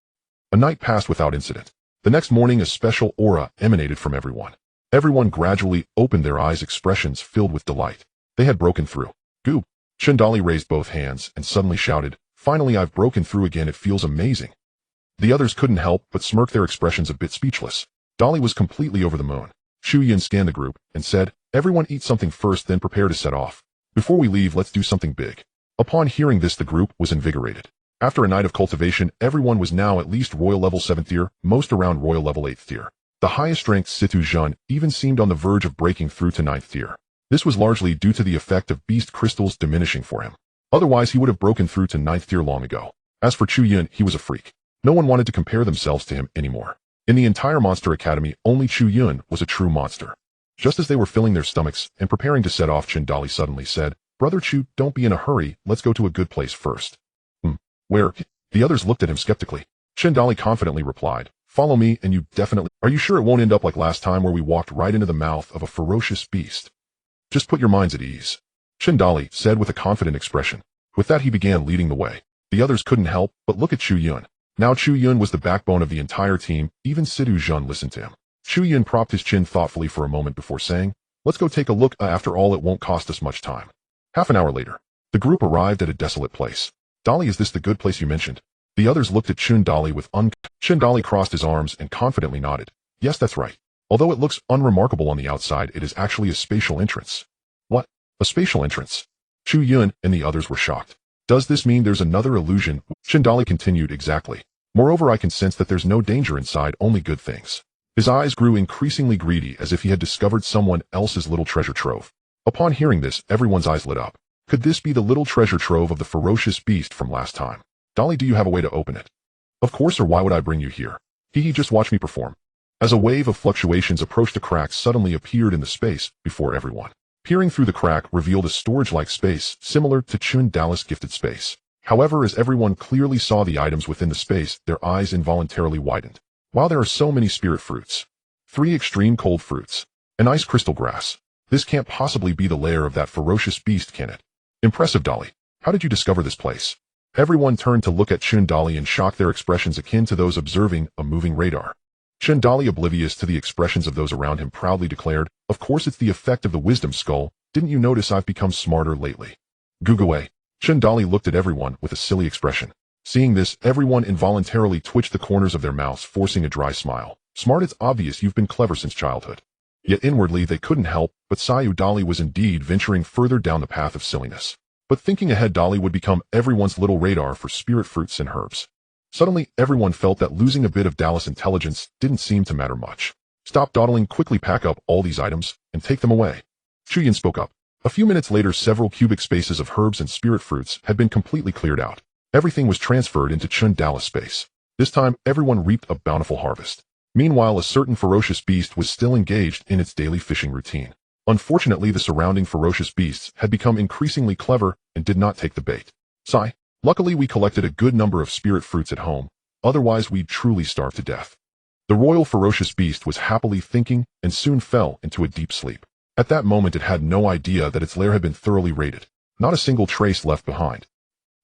A night passed without incident. The next morning, a special aura emanated from everyone. Everyone gradually opened their eyes, expressions filled with delight. They had broken through. Goop! Chandali raised both hands and suddenly shouted, "Finally, I've broken through again. It feels amazing." The others couldn't help but smirk, their expressions a bit speechless. Dolly was completely over the moon. Chu Yun scanned the group and said, "Everyone eat something first, then prepare to set off. Before we leave, let's do something big." Upon hearing this, the group was invigorated. After a night of cultivation, everyone was now at least royal level 7th tier, most around royal level 8th tier. The highest ranked Situ Zhun even seemed on the verge of breaking through to 9th tier. This was largely due to the effect of beast crystals diminishing for him. Otherwise, he would have broken through to 9th tier long ago. As for Chu Yun, he was a freak. No one wanted to compare themselves to him anymore. In the entire Monster Academy, only Chu Yun was a true monster. Just as they were filling their stomachs and preparing to set off, Dali suddenly said, "Brother Chu, don't be in a hurry, let's go to a good place first." Where? The others looked at him skeptically. Dali confidently replied, "Follow me and you definitely—" "Are you sure it won't end up like last time where we walked right into the mouth of a ferocious beast?" "Just put your minds at ease," Dali said with a confident expression. With that he began leading the way. The others couldn't help but look at Chu Yun. Now Chu Yun was the backbone of the entire team, even Sidu Jun listened to him. Chu Yun propped his chin thoughtfully for a moment before saying, "Let's go take a look, after all it won't cost us much time." Half an hour later, the group arrived at a desolate place. "Dali, is this the good place you mentioned?" The others looked at Dali with Dali crossed his arms and confidently nodded. "Yes, that's right. Although it looks unremarkable on the outside, it is actually a spatial entrance." "What? A spatial entrance?" Chu Yun and the others were shocked. "Does this mean there's another illusion?" Dali continued, "Exactly. Moreover, I can sense that there's no danger inside, only good things." His eyes grew increasingly greedy as if he had discovered someone else's little treasure trove. Upon hearing this, everyone's eyes lit up. Could this be the little treasure trove of the ferocious beast from last time? "Dali, do you have a way to open it?" "Of course, or why would I bring you here?" Just watch me perform." As a wave of fluctuations approached, a crack suddenly appeared in the space before everyone. Peering through the crack revealed a storage-like space similar to Dali's gifted space. However, as everyone clearly saw the items within the space, their eyes involuntarily widened. Wow, there are so many spirit fruits. 3 extreme cold fruits. An ice crystal grass. This can't possibly be the lair of that ferocious beast, can it? Impressive, Dali. How did you discover this place? Everyone turned to look at Dali in shock, their expressions akin to those observing a moving radar. Dali, oblivious to the expressions of those around him, proudly declared, "Of course it's the effect of the wisdom skull. Didn't you notice I've become smarter lately?" Guguwei. Dali looked at everyone with a silly expression. Seeing this, everyone involuntarily twitched the corners of their mouths, forcing a dry smile. "Smart, it's obvious you've been clever since childhood." Yet inwardly they couldn't help but sigh. Dali was indeed venturing further down the path of silliness. But thinking ahead, Dali would become everyone's little radar for spirit fruits and herbs. Suddenly, everyone felt that losing a bit of Dali's intelligence didn't seem to matter much. "Stop dawdling, quickly pack up all these items and take them away." Chu Yun spoke up. A few minutes later, several cubic spaces of herbs and spirit fruits had been completely cleared out. Everything was transferred into Dali's space. This time, everyone reaped a bountiful harvest. Meanwhile, a certain ferocious beast was still engaged in its daily fishing routine. Unfortunately, the surrounding ferocious beasts had become increasingly clever and did not take the bait. Sigh. Luckily, we collected a good number of spirit fruits at home, otherwise we'd truly starve to death. The royal ferocious beast was happily thinking and soon fell into a deep sleep. At that moment, it had no idea that its lair had been thoroughly raided. Not a single trace left behind.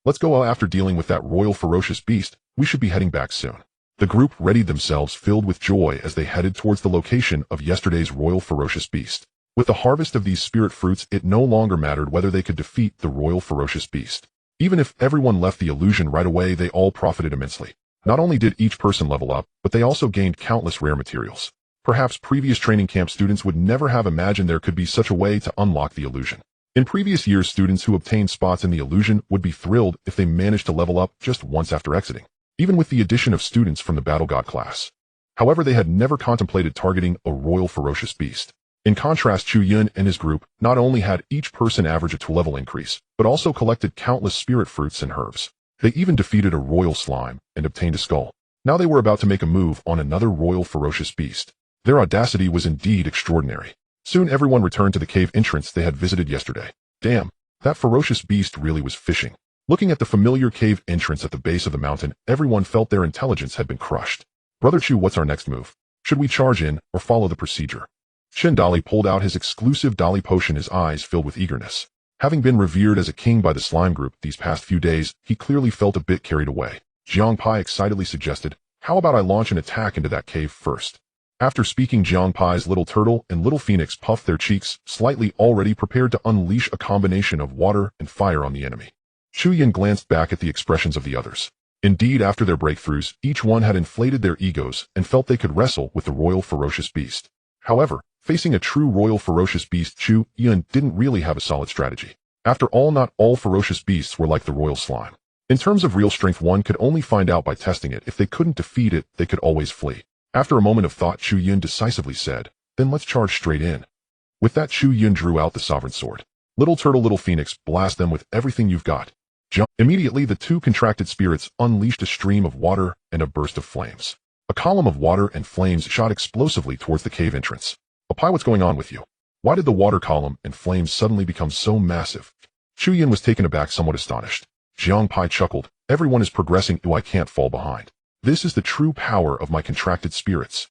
"Let's go. After dealing with that royal ferocious beast, we should be heading back soon." The group readied themselves, filled with joy as they headed towards the location of yesterday's royal ferocious beast. With the harvest of these spirit fruits, it no longer mattered whether they could defeat the royal ferocious beast. Even if everyone left the illusion right away, they all profited immensely. Not only did each person level up, but they also gained countless rare materials. Perhaps previous training camp students would never have imagined there could be such a way to unlock the illusion. In previous years, students who obtained spots in the illusion would be thrilled if they managed to level up just once after exiting, even with the addition of students from the Battle God class. However, they had never contemplated targeting a royal ferocious beast. In contrast, Chu Yun and his group not only had each person average a 2-level increase, but also collected countless spirit fruits and herbs. They even defeated a royal slime and obtained a skull. Now they were about to make a move on another royal ferocious beast. Their audacity was indeed extraordinary. Soon everyone returned to the cave entrance they had visited yesterday. Damn, that ferocious beast really was fishing. Looking at the familiar cave entrance at the base of the mountain, everyone felt their intelligence had been crushed. "Brother Chu, what's our next move? Should we charge in or follow the procedure?" Dali pulled out his exclusive Dali potion, his eyes filled with eagerness. Having been revered as a king by the slime group these past few days, he clearly felt a bit carried away. Jiang Pai excitedly suggested, "How about I launch an attack into that cave first?" After speaking, Jiang Pai's little turtle and little phoenix puffed their cheeks slightly, already prepared to unleash a combination of water and fire on the enemy. Chu Yun glanced back at the expressions of the others. Indeed, after their breakthroughs, each one had inflated their egos and felt they could wrestle with the royal ferocious beast. However, facing a true royal ferocious beast, Chu Yun didn't really have a solid strategy. After all, not all ferocious beasts were like the royal slime. In terms of real strength, one could only find out by testing it. If they couldn't defeat it, they could always flee. After a moment of thought, Chu Yun decisively said, "Then let's charge straight in." With that, Chu Yun drew out the sovereign sword. "Little turtle, little phoenix, blast them with everything you've got." Immediately, the two contracted spirits unleashed a stream of water and a burst of flames. A column of water and flames shot explosively towards the cave entrance. Apai, what's going on with you? Why did the water column and flames suddenly become so massive? Chu Yun was taken aback, somewhat astonished. Jiang Pai chuckled. Everyone is progressing. I can't fall behind. This is the true power of my contracted spirits.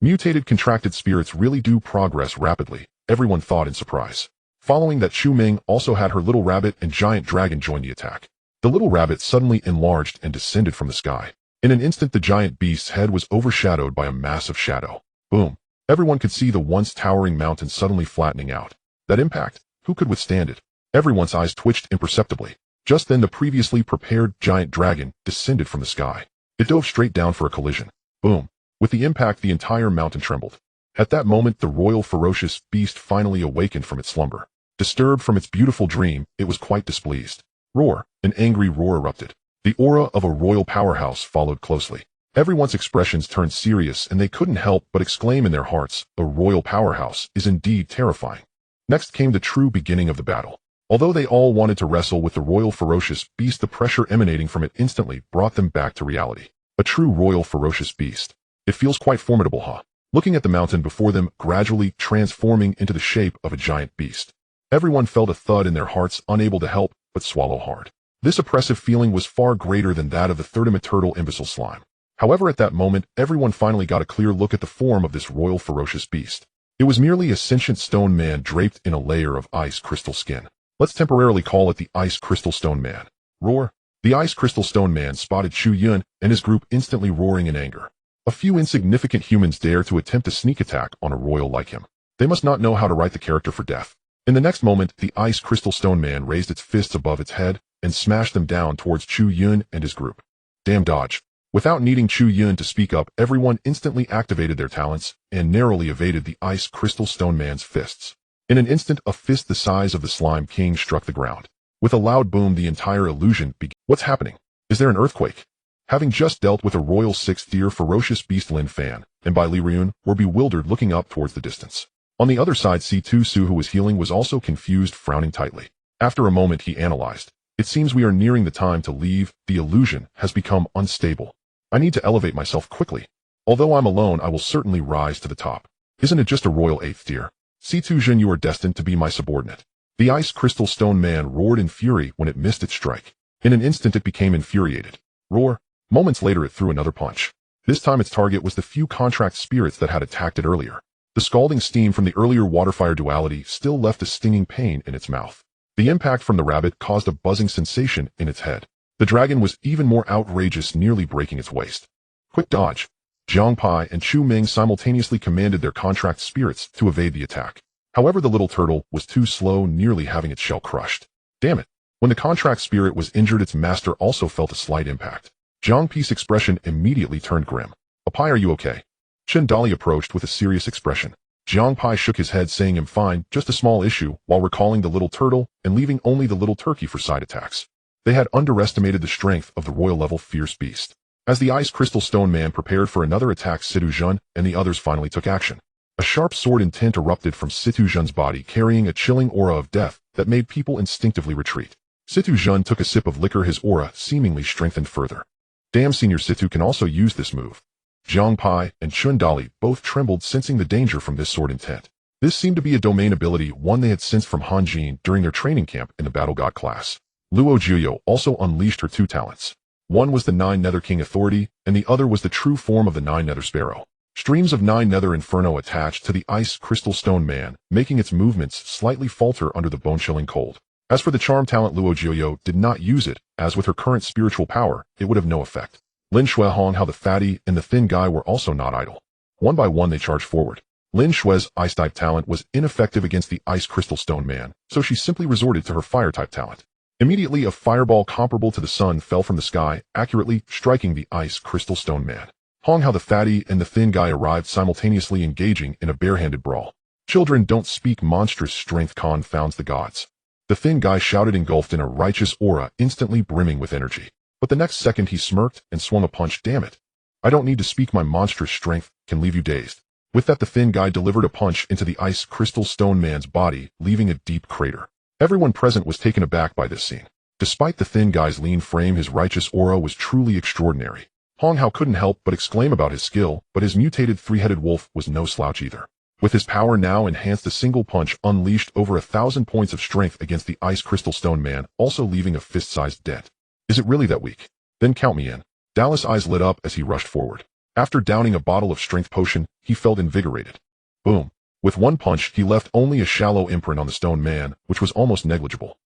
Mutated contracted spirits really do progress rapidly, everyone thought in surprise. Following that, Chu Ming also had her little rabbit and giant dragon join the attack. The little rabbit suddenly enlarged and descended from the sky. In an instant, the giant beast's head was overshadowed by a massive shadow. Boom. Everyone could see the once towering mountain suddenly flattening out. That impact, who could withstand it? Everyone's eyes twitched imperceptibly. Just then, the previously prepared giant dragon descended from the sky. It dove straight down for a collision. Boom. With the impact, the entire mountain trembled. At that moment, the royal ferocious beast finally awakened from its slumber. Disturbed from its beautiful dream, it was quite displeased. Roar! An angry roar erupted. The aura of a royal powerhouse followed closely. Everyone's expressions turned serious, and they couldn't help but exclaim in their hearts, a royal powerhouse is indeed terrifying. Next came the true beginning of the battle. Although they all wanted to wrestle with the royal ferocious beast, the pressure emanating from it instantly brought them back to reality. A true royal ferocious beast. It feels quite formidable, huh? Looking at the mountain before them, gradually transforming into the shape of a giant beast. Everyone felt a thud in their hearts, unable to help but swallow hard. This oppressive feeling was far greater than that of the third-turtle imbecile slime. However, at that moment, everyone finally got a clear look at the form of this royal ferocious beast. It was merely a sentient stone man draped in a layer of ice crystal skin. Let's temporarily call it the Ice Crystal Stone Man. Roar! The Ice Crystal Stone Man spotted Chu Yun and his group, instantly roaring in anger. A few insignificant humans dare to attempt a sneak attack on a royal like him. They must not know how to write the character for death. In the next moment, the Ice Crystal Stone Man raised its fists above its head and smashed them down towards Chu Yun and his group. Damn dodge. Without needing Chu Yun to speak up, everyone instantly activated their talents and narrowly evaded the Ice Crystal Stone Man's fists. In an instant, a fist the size of the Slime King struck the ground. With a loud boom, the entire illusion began. What's happening? Is there an earthquake? Having just dealt with a royal sixth-tier ferocious beast, Lin Fan and Bai Li Ryun were bewildered, looking up towards the distance. On the other side, C2 Su, who was healing, was also confused, frowning tightly. After a moment, he analyzed. It seems we are nearing the time to leave. The illusion has become unstable. I need to elevate myself quickly. Although I'm alone, I will certainly rise to the top. Isn't it just a royal eighth tier? C2 Jun, you are destined to be my subordinate. The Ice Crystal Stone Man roared in fury when it missed its strike. In an instant, it became infuriated. Roar! Moments later, it threw another punch. This time, its target was the few contract spirits that had attacked it earlier. The scalding steam from the earlier water-fire duality still left a stinging pain in its mouth. The impact from the rabbit caused a buzzing sensation in its head. The dragon was even more outrageous, nearly breaking its waist. Quick dodge! Jiang Pai and Chu Ming simultaneously commanded their contract spirits to evade the attack. However, the little turtle was too slow, nearly having its shell crushed. Damn it! When the contract spirit was injured, its master also felt a slight impact. Jiang Pai's expression immediately turned grim. Pai, are you okay? Chen Dali approached with a serious expression. Jiang Pai shook his head, saying, I'm fine, just a small issue, while recalling the little turtle and leaving only the little turkey for side attacks. They had underestimated the strength of the royal-level fierce beast. As the Ice Crystal Stone Man prepared for another attack, Situ Jun and the others finally took action. A sharp sword intent erupted from Situ Jun's body, carrying a chilling aura of death that made people instinctively retreat. Situ Jun took a sip of liquor, his aura seemingly strengthened further. Damn, Senior Situ can also use this move. Jiang Pai and Chun Dali both trembled, sensing the danger from this sword intent. This seemed to be a domain ability, one they had sensed from Han Jin during their training camp in the Battle God class. Luo Jiuyo also unleashed her two talents. One was the Nine Nether King Authority, and the other was the true form of the Nine Nether Sparrow. Streams of Nine Nether Inferno attached to the Ice Crystal Stone Man, making its movements slightly falter under the bone-chilling cold. As for the charm talent, Luo Jiuyo did not use it, as with her current spiritual power, it would have no effect. Lin Shui Hong, how the fatty and the thin guy were also not idle. One by one, they charged forward. Lin Shui's Ice-type talent was ineffective against the Ice Crystal Stone Man, so she simply resorted to her Fire-type talent. Immediately, a fireball comparable to the sun fell from the sky, accurately striking the Ice Crystal Stone Man. Hong, how the fatty and the thin guy arrived, simultaneously engaging in a barehanded brawl. Children don't speak, monstrous strength confounds the gods. The thin guy shouted, engulfed in a righteous aura, instantly brimming with energy. But the next second he smirked and swung a punch. Damn it! I don't need to speak, my monstrous strength can leave you dazed. With that, the thin guy delivered a punch into the Ice Crystal Stone Man's body, leaving a deep crater. Everyone present was taken aback by this scene. Despite the thin guy's lean frame, his righteous aura was truly extraordinary. Hong Hao couldn't help but exclaim about his skill, but his mutated three-headed wolf was no slouch either. With his power now enhanced, a single punch unleashed over 1,000 points of strength against the Ice Crystal Stone Man, also leaving a fist-sized dent. Is it really that weak? Then count me in. Dallas' eyes lit up as he rushed forward. After downing a bottle of strength potion, he felt invigorated. Boom. With one punch, he left only a shallow imprint on the stone man, which was almost negligible.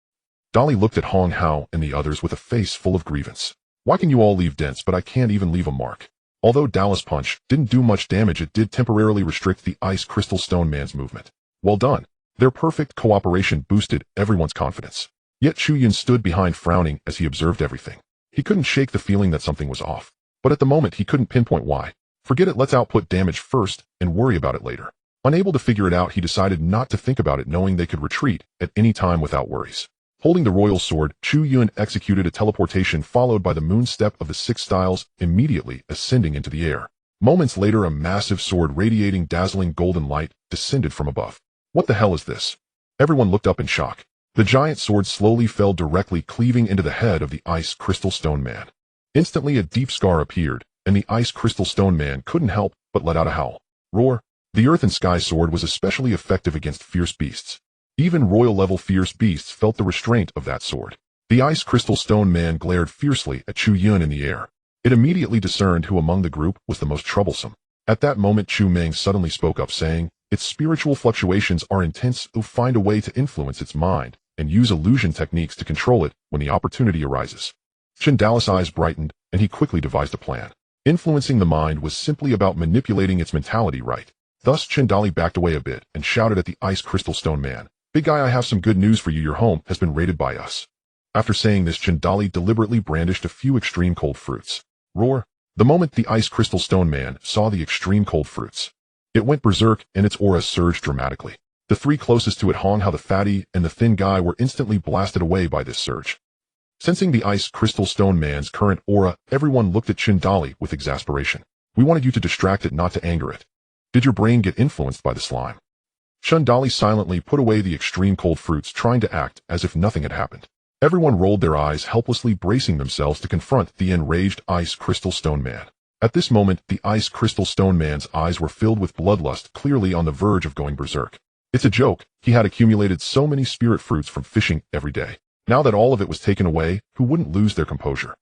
Dolly looked at Hong Hao and the others with a face full of grievance. Why can you all leave dents, but I can't even leave a mark? Although Dallas' punch didn't do much damage, it did temporarily restrict the Ice Crystal Stone Man's movement. Well done. Their perfect cooperation boosted everyone's confidence. Yet Chu Yun stood behind, frowning as he observed everything. He couldn't shake the feeling that something was off. But at the moment he couldn't pinpoint why. Forget it, let's output damage first and worry about it later. Unable to figure it out, he decided not to think about it, knowing they could retreat at any time without worries. Holding the royal sword, Chu Yun executed a teleportation followed by the moon step of the 6 styles, immediately ascending into the air. Moments later, a massive sword radiating dazzling golden light descended from above. What the hell is this? Everyone looked up in shock. The giant sword slowly fell, directly cleaving into the head of the Ice Crystal Stone Man. Instantly a deep scar appeared, and the Ice Crystal Stone Man couldn't help but let out a howl. Roar! The Earth and Sky sword was especially effective against fierce beasts. Even royal-level fierce beasts felt the restraint of that sword. The Ice Crystal Stone Man glared fiercely at Chu Yun in the air. It immediately discerned who among the group was the most troublesome. At that moment, Chu Meng suddenly spoke up, saying, "Its spiritual fluctuations are intense. Find a way to influence its mind, and use illusion techniques to control it when the opportunity arises." Chen Dallas' eyes brightened, and he quickly devised a plan. Influencing the mind was simply about manipulating its mentality right. Thus Chen Dali backed away a bit and shouted at the Ice Crystal Stone Man, "Big guy, I have some good news for you. Your home has been raided by us." After saying this, Chen Dali deliberately brandished a few extreme cold fruits. Roar! The moment the Ice Crystal Stone Man saw the extreme cold fruits, it went berserk and its aura surged dramatically. The 3 closest to it, Hong Hao, the fatty, and the thin guy, were instantly blasted away by this surge. Sensing the Ice Crystal Stone Man's current aura, everyone looked at Chen Dali with exasperation. "We wanted you to distract it, not to anger it. Did your brain get influenced by the slime?" Chen Dali silently put away the extreme cold fruits, trying to act as if nothing had happened. Everyone rolled their eyes, helplessly bracing themselves to confront the enraged Ice Crystal Stone Man. At this moment, the Ice Crystal Stone Man's eyes were filled with bloodlust, clearly on the verge of going berserk. It's a joke. He had accumulated so many spirit fruits from fishing every day. Now that all of it was taken away, who wouldn't lose their composure?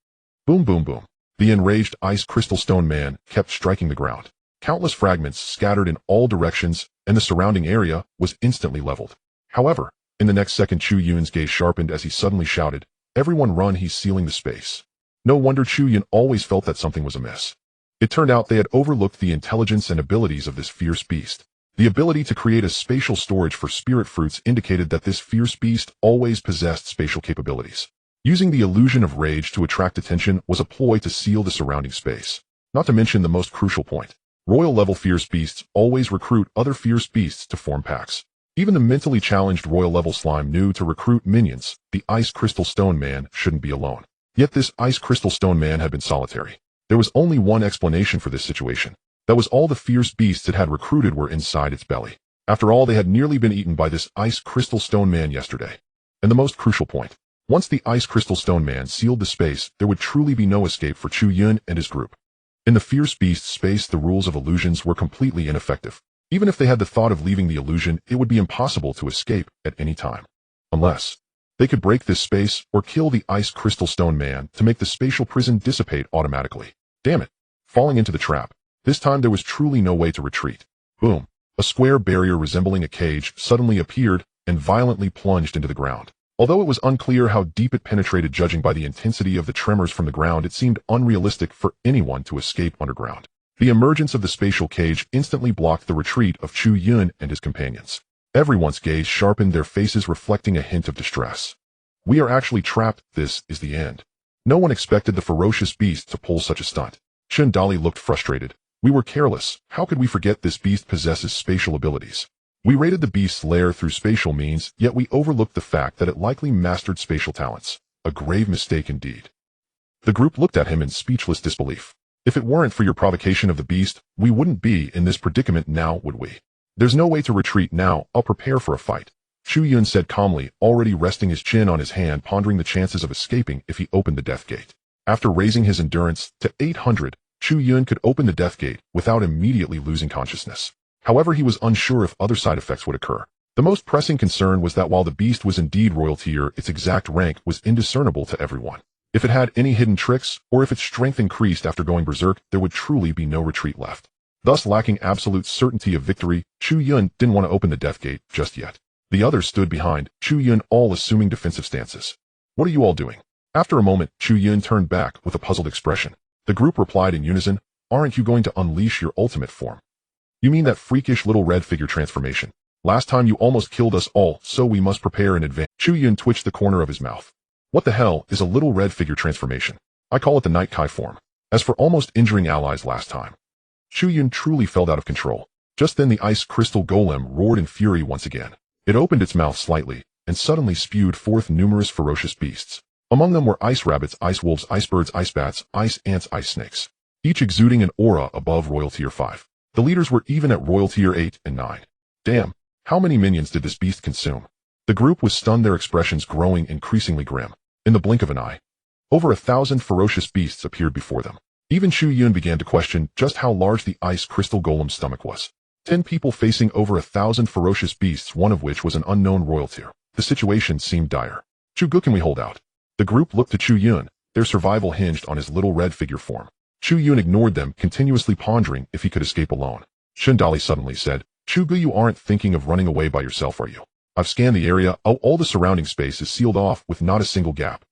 Boom, boom, boom. The enraged Ice Crystal Stone Man kept striking the ground. Countless fragments scattered in all directions, and the surrounding area was instantly leveled. However, in the next second, Chu Yun's gaze sharpened as he suddenly shouted, "Everyone run, he's sealing the space." No wonder Chu Yun always felt that something was amiss. It turned out they had overlooked the intelligence and abilities of this fierce beast. The ability to create a spatial storage for spirit fruits indicated that this fierce beast always possessed spatial capabilities. Using the illusion of rage to attract attention was a ploy to seal the surrounding space. Not to mention the most crucial point. Royal-level fierce beasts always recruit other fierce beasts to form packs. Even the mentally challenged royal-level slime knew to recruit minions. The Ice Crystal Stone Man shouldn't be alone. Yet this Ice Crystal Stone Man had been solitary. There was only one explanation for this situation. That was all the fierce beasts it had recruited were inside its belly. After all, they had nearly been eaten by this Ice Crystal Stone Man yesterday. And the most crucial point. Once the Ice Crystal Stone Man sealed the space, there would truly be no escape for Chu Yun and his group. In the fierce beast space, the rules of illusions were completely ineffective. Even if they had the thought of leaving the illusion, it would be impossible to escape at any time. Unless they could break this space or kill the Ice Crystal Stone Man to make the spatial prison dissipate automatically. Damn it. Falling into the trap. This time there was truly no way to retreat. Boom. A square barrier resembling a cage suddenly appeared and violently plunged into the ground. Although it was unclear how deep it penetrated, judging by the intensity of the tremors from the ground, it seemed unrealistic for anyone to escape underground. The emergence of the spatial cage instantly blocked the retreat of Chu Yun and his companions. Everyone's gaze sharpened, their faces reflecting a hint of distress. "We are actually trapped. This is the end." No one expected the ferocious beast to pull such a stunt. Chen Dali looked frustrated. "We were careless. How could we forget this beast possesses spatial abilities? We raided the beast's lair through spatial means, yet we overlooked the fact that it likely mastered spatial talents. A grave mistake indeed." The group looked at him in speechless disbelief. "If it weren't for your provocation of the beast, we wouldn't be in this predicament now, would we? There's no way to retreat now. I'll prepare for a fight." Chu Yun said calmly, already resting his chin on his hand, pondering the chances of escaping if he opened the death gate. After raising his endurance to 800, Chu Yun could open the death gate without immediately losing consciousness. However, he was unsure if other side effects would occur. The most pressing concern was that while the beast was indeed royaltier, its exact rank was indiscernible to everyone. If it had any hidden tricks, or if its strength increased after going berserk, there would truly be no retreat left. Thus, lacking absolute certainty of victory, Chu Yun didn't want to open the death gate just yet. The others stood behind, Chu Yun all assuming defensive stances. "What are you all doing?" After a moment, Chu Yun turned back with a puzzled expression. The group replied in unison, "Aren't you going to unleash your ultimate form?" "You mean that freakish little red figure transformation? Last time you almost killed us all, so we must prepare in advance." Chu Yun twitched the corner of his mouth. "What the hell is a little red figure transformation? I call it the Night Kai form. As for almost injuring allies last time." Chu Yun truly felt out of control. Just then the ice crystal golem roared in fury once again. It opened its mouth slightly, and suddenly spewed forth numerous ferocious beasts. Among them were ice rabbits, ice wolves, ice birds, ice bats, ice ants, ice snakes, each exuding an aura above Royal Tier 5. The leaders were even at Royal Tier 8 and 9. Damn, how many minions did this beast consume? The group was stunned, their expressions growing increasingly grim. In the blink of an eye, over 1,000 ferocious beasts appeared before them. Even Chu Yun began to question just how large the ice crystal golem's stomach was. 10 people facing over 1,000 ferocious beasts, one of which was an unknown royal tier. The situation seemed dire. "Chu Gu, can we hold out?" The group looked to Chu Yun. Their survival hinged on his little red figure form. Chu Yun ignored them, continuously pondering if he could escape alone. Shindali suddenly said, "Chu Gu, you aren't thinking of running away by yourself, are you? I've scanned the area. All the surrounding space is sealed off with not a single gap."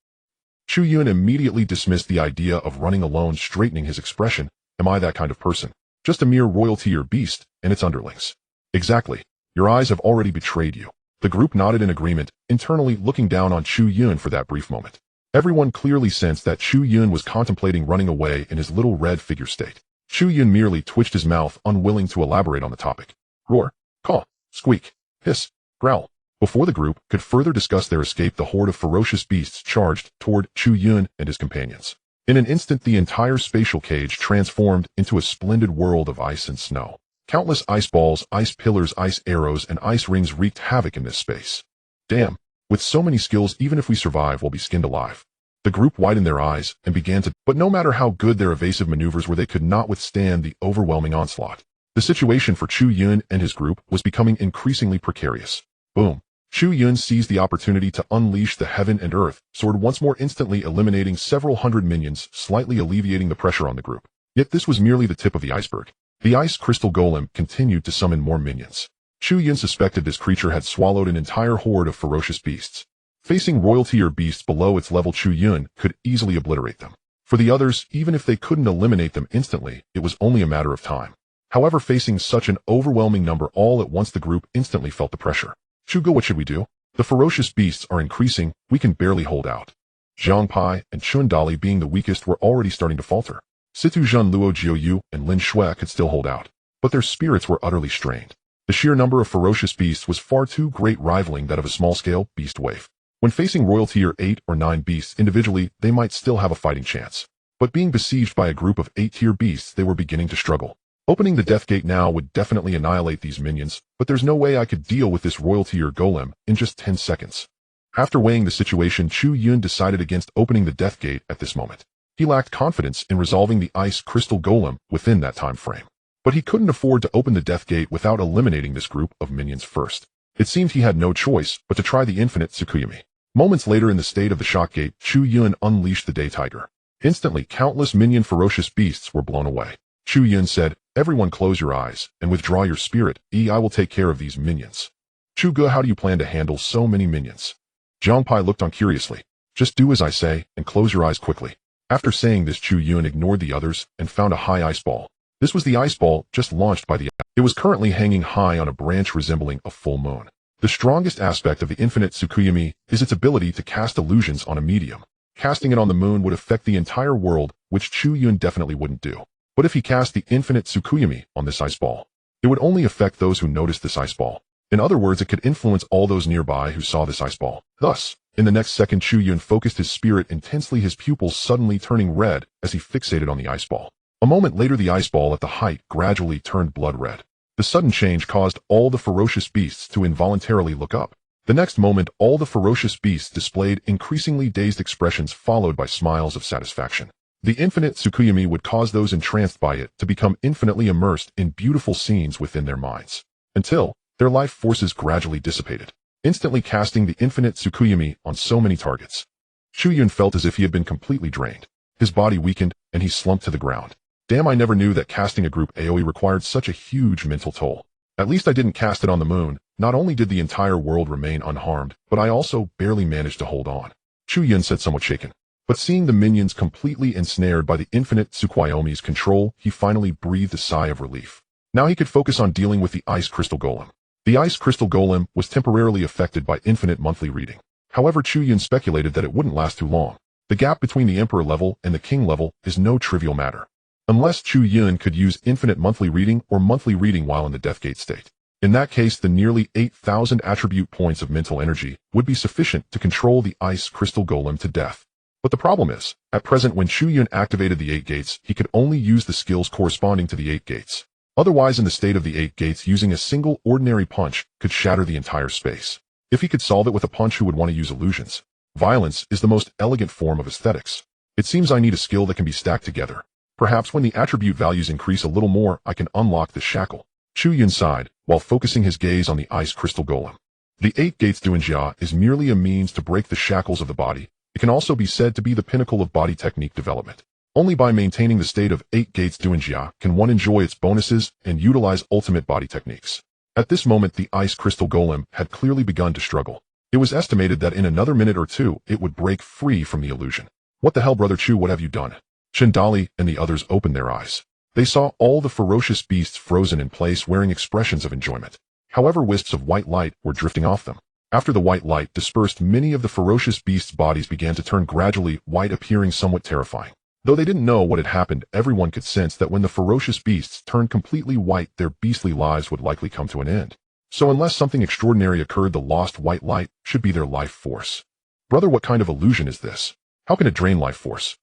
Chu Yun immediately dismissed the idea of running alone, straightening his expression. "Am I that kind of person? Just a mere royalty or beast and its underlings." "Exactly. Your eyes have already betrayed you." The group nodded in agreement, internally looking down on Chu Yun for that brief moment. Everyone clearly sensed that Chu Yun was contemplating running away in his little red figure state. Chu Yun merely twitched his mouth, unwilling to elaborate on the topic. Roar, caw, squeak, hiss, growl. Before the group could further discuss their escape, the horde of ferocious beasts charged toward Chu Yun and his companions. In an instant, the entire spatial cage transformed into a splendid world of ice and snow. Countless ice balls, ice pillars, ice arrows, and ice rings wreaked havoc in this space. Damn, with so many skills, even if we survive, we'll be skinned alive. The group widened their eyes and began to, but no matter how good their evasive maneuvers were, they could not withstand the overwhelming onslaught. The situation for Chu Yun and his group was becoming increasingly precarious. Boom. Chu Yun seized the opportunity to unleash the heaven and earth sword once more, instantly eliminating several hundred minions, slightly alleviating the pressure on the group. Yet this was merely the tip of the iceberg. The ice crystal golem continued to summon more minions. Chu Yun suspected this creature had swallowed an entire horde of ferocious beasts. Facing royalty or beasts below its level, Chu Yun could easily obliterate them. For the others, even if they couldn't eliminate them instantly, it was only a matter of time. However, facing such an overwhelming number all at once, the group instantly felt the pressure. "Chu Gu, what should we do? The ferocious beasts are increasing, we can barely hold out." Zhang Pai and Chun Dali, being the weakest, were already starting to falter. Situ Zhen, Luo Jiuyu, and Lin Shui could still hold out, but their spirits were utterly strained. The sheer number of ferocious beasts was far too great, rivaling that of a small-scale beast wave. When facing royalty or 8 or 9 beasts individually, they might still have a fighting chance. But being besieged by a group of 8-tier beasts, they were beginning to struggle. Opening the death gate now would definitely annihilate these minions, but there's no way I could deal with this royalty or golem in just 10 seconds. After weighing the situation, Chu Yun decided against opening the death gate at this moment. He lacked confidence in resolving the ice crystal golem within that time frame. But he couldn't afford to open the death gate without eliminating this group of minions first. It seemed he had no choice but to try the infinite Tsukuyami. Moments later, in the state of the shock gate, Chu Yun unleashed the Day Tiger. Instantly, countless minion ferocious beasts were blown away. Chu Yun said, "Everyone close your eyes and withdraw your spirit. I will take care of these minions." "Chu Gu, how do you plan to handle so many minions?" Zhang Pai looked on curiously. "Just do as I say and close your eyes quickly." After saying this, Chu Yun ignored the others and found a high ice ball. This was the ice ball just launched by the... It was currently hanging high on a branch resembling a full moon. The strongest aspect of the infinite Tsukuyami is its ability to cast illusions on a medium. Casting it on the moon would affect the entire world, which Chu Yun definitely wouldn't do. But if he cast the infinite Tsukuyami on this ice ball, it would only affect those who noticed this ice ball. In other words, it could influence all those nearby who saw this ice ball. Thus, in the next second, Chu Yun focused his spirit intensely, his pupils suddenly turning red as he fixated on the ice ball. A moment later, the ice ball at the height gradually turned blood red. The sudden change caused all the ferocious beasts to involuntarily look up. The next moment, all the ferocious beasts displayed increasingly dazed expressions followed by smiles of satisfaction. The infinite Tsukuyomi would cause those entranced by it to become infinitely immersed in beautiful scenes within their minds, until their life forces gradually dissipated, instantly casting the infinite Tsukuyomi on so many targets. Chu Yun felt as if he had been completely drained. His body weakened, and he slumped to the ground. Damn, I never knew that casting a group AoE required such a huge mental toll. At least I didn't cast it on the moon. Not only did the entire world remain unharmed, but I also barely managed to hold on. Chu Yun said, somewhat shaken. But seeing the minions completely ensnared by the infinite Tsukuyomi's control, he finally breathed a sigh of relief. Now he could focus on dealing with the Ice Crystal Golem. The Ice Crystal Golem was temporarily affected by infinite monthly reading. However, Chu Yun speculated that it wouldn't last too long. The gap between the Emperor level and the King level is no trivial matter. Unless Chu Yun could use infinite monthly reading or monthly reading while in the Deathgate state. In that case, the nearly 8,000 attribute points of mental energy would be sufficient to control the Ice Crystal Golem to death. But the problem is, at present when Chu Yun activated the 8 gates, he could only use the skills corresponding to the 8 gates. Otherwise, in the state of the 8 gates, using a single ordinary punch could shatter the entire space. If he could solve it with a punch, who would want to use illusions? Violence is the most elegant form of aesthetics. It seems I need a skill that can be stacked together. Perhaps when the attribute values increase a little more, I can unlock the shackle. Chu Yun sighed, while focusing his gaze on the Ice Crystal Golem. The 8 gates Duanjia is merely a means to break the shackles of the body. It can also be said to be the pinnacle of body technique development. Only by maintaining the state of 8 gates Duanjia can one enjoy its bonuses and utilize ultimate body techniques. At this moment, the Ice Crystal Golem had clearly begun to struggle. It was estimated that in another minute or two, it would break free from the illusion. What the hell, Brother Chu, what have you done? Shindali and the others opened their eyes. They saw all the ferocious beasts frozen in place, wearing expressions of enjoyment. However, wisps of white light were drifting off them. After the white light dispersed, many of the ferocious beasts' bodies began to turn gradually white, appearing somewhat terrifying. Though they didn't know what had happened, everyone could sense that when the ferocious beasts turned completely white, their beastly lives would likely come to an end. So unless something extraordinary occurred, the lost white light should be their life force. Brother, what kind of illusion is this? How can it drain life force?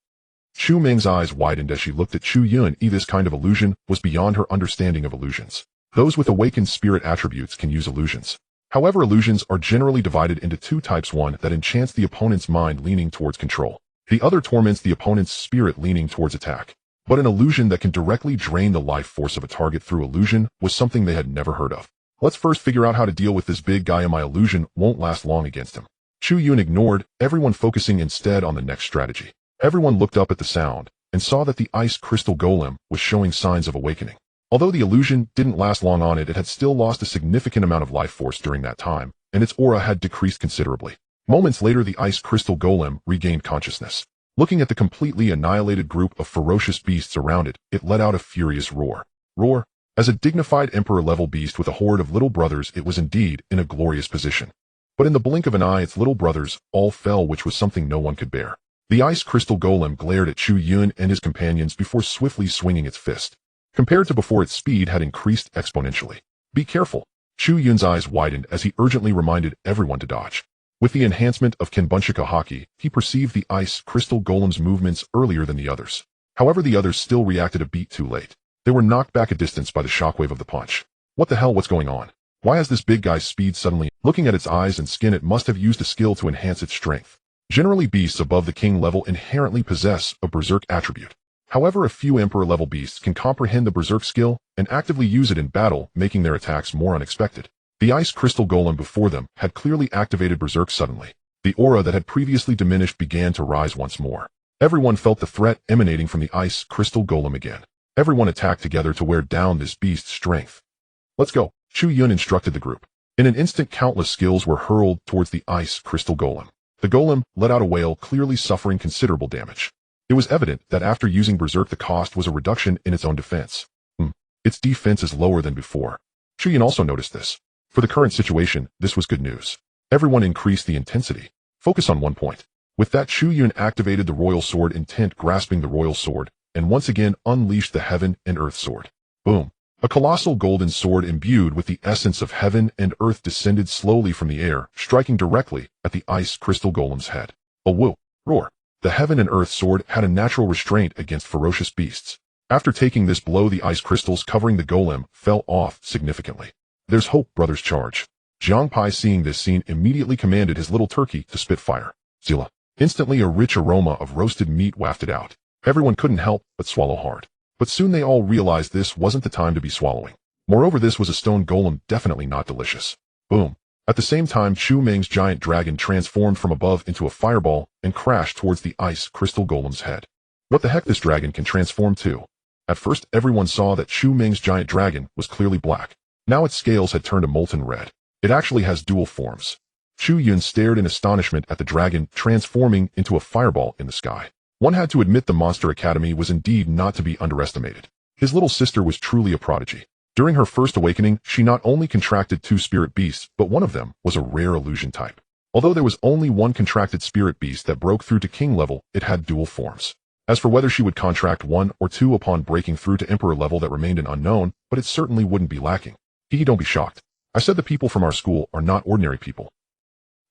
Chu Ming's eyes widened as she looked at Chu Yun. This kind of illusion was beyond her understanding of illusions. Those with awakened spirit attributes can use illusions. However, illusions are generally divided into two types: one that enchants the opponent's mind, leaning towards control. The other torments the opponent's spirit, leaning towards attack. But an illusion that can directly drain the life force of a target through illusion was something they had never heard of. Let's first figure out how to deal with this big guy, and my illusion won't last long against him. Chu Yun ignored everyone, focusing instead on the next strategy. Everyone looked up at the sound and saw that the Ice Crystal Golem was showing signs of awakening. Although the illusion didn't last long on it, it had still lost a significant amount of life force during that time, and its aura had decreased considerably. Moments later, the Ice Crystal Golem regained consciousness. Looking at the completely annihilated group of ferocious beasts around it, it let out a furious roar. Roar. As a dignified Emperor-level beast with a horde of little brothers, it was indeed in a glorious position. But in the blink of an eye, its little brothers all fell, which was something no one could bear. The Ice Crystal Golem glared at Chu Yun and his companions before swiftly swinging its fist. Compared to before, its speed had increased exponentially. Be careful. Chu Yun's eyes widened as he urgently reminded everyone to dodge. With the enhancement of Kenbunshika Haki, he perceived the Ice Crystal Golem's movements earlier than the others. However, the others still reacted a beat too late. They were knocked back a distance by the shockwave of the punch. What the hell, what's going on? Why has this big guy's speed suddenly? Looking at its eyes and skin, it must have used a skill to enhance its strength. Generally, beasts above the king level inherently possess a berserk attribute. However, a few Emperor-level beasts can comprehend the berserk skill and actively use it in battle, making their attacks more unexpected. The Ice Crystal Golem before them had clearly activated berserk suddenly. The aura that had previously diminished began to rise once more. Everyone felt the threat emanating from the Ice Crystal Golem again. Everyone attacked together to wear down this beast's strength. Let's go, Chu Yun instructed the group. In an instant, countless skills were hurled towards the Ice Crystal Golem. The golem let out a wail, clearly suffering considerable damage. It was evident that after using berserk, the cost was a reduction in its own defense. Its defense is lower than before. Chu Yun also noticed this. For the current situation, this was good news. Everyone increased the intensity. Focus on one point. With that, Chu Yun activated the Royal Sword, intent grasping the Royal Sword, and once again unleashed the Heaven and Earth Sword. Boom. A colossal golden sword imbued with the essence of heaven and earth descended slowly from the air, striking directly at the Ice Crystal Golem's head. A woo! Roar! The Heaven and Earth Sword had a natural restraint against ferocious beasts. After taking this blow, the ice crystals covering the golem fell off significantly. There's hope, brothers, charge. Jiang Pai, seeing this scene, immediately commanded his little turkey to spit fire. Zilla. Instantly, a rich aroma of roasted meat wafted out. Everyone couldn't help but swallow hard. But soon they all realized this wasn't the time to be swallowing. Moreover, this was a stone golem, definitely not delicious. Boom. At the same time, Chu Meng's giant dragon transformed from above into a fireball and crashed towards the ice crystal golem's head. What the heck, this dragon can transform too? At first, everyone saw that Chu Meng's giant dragon was clearly black. Now its scales had turned a molten red. It actually has dual forms. Chu Yun stared in astonishment at the dragon transforming into a fireball in the sky. One had to admit the Monster Academy was indeed not to be underestimated. His little sister was truly a prodigy. During her first awakening, she not only contracted 2 spirit beasts, but one of them was a rare illusion type. Although there was only one contracted spirit beast that broke through to king level, it had dual forms. As for whether she would contract 1 or 2 upon breaking through to emperor level, that remained an unknown, but it certainly wouldn't be lacking. Don't be shocked. I said the people from our school are not ordinary people.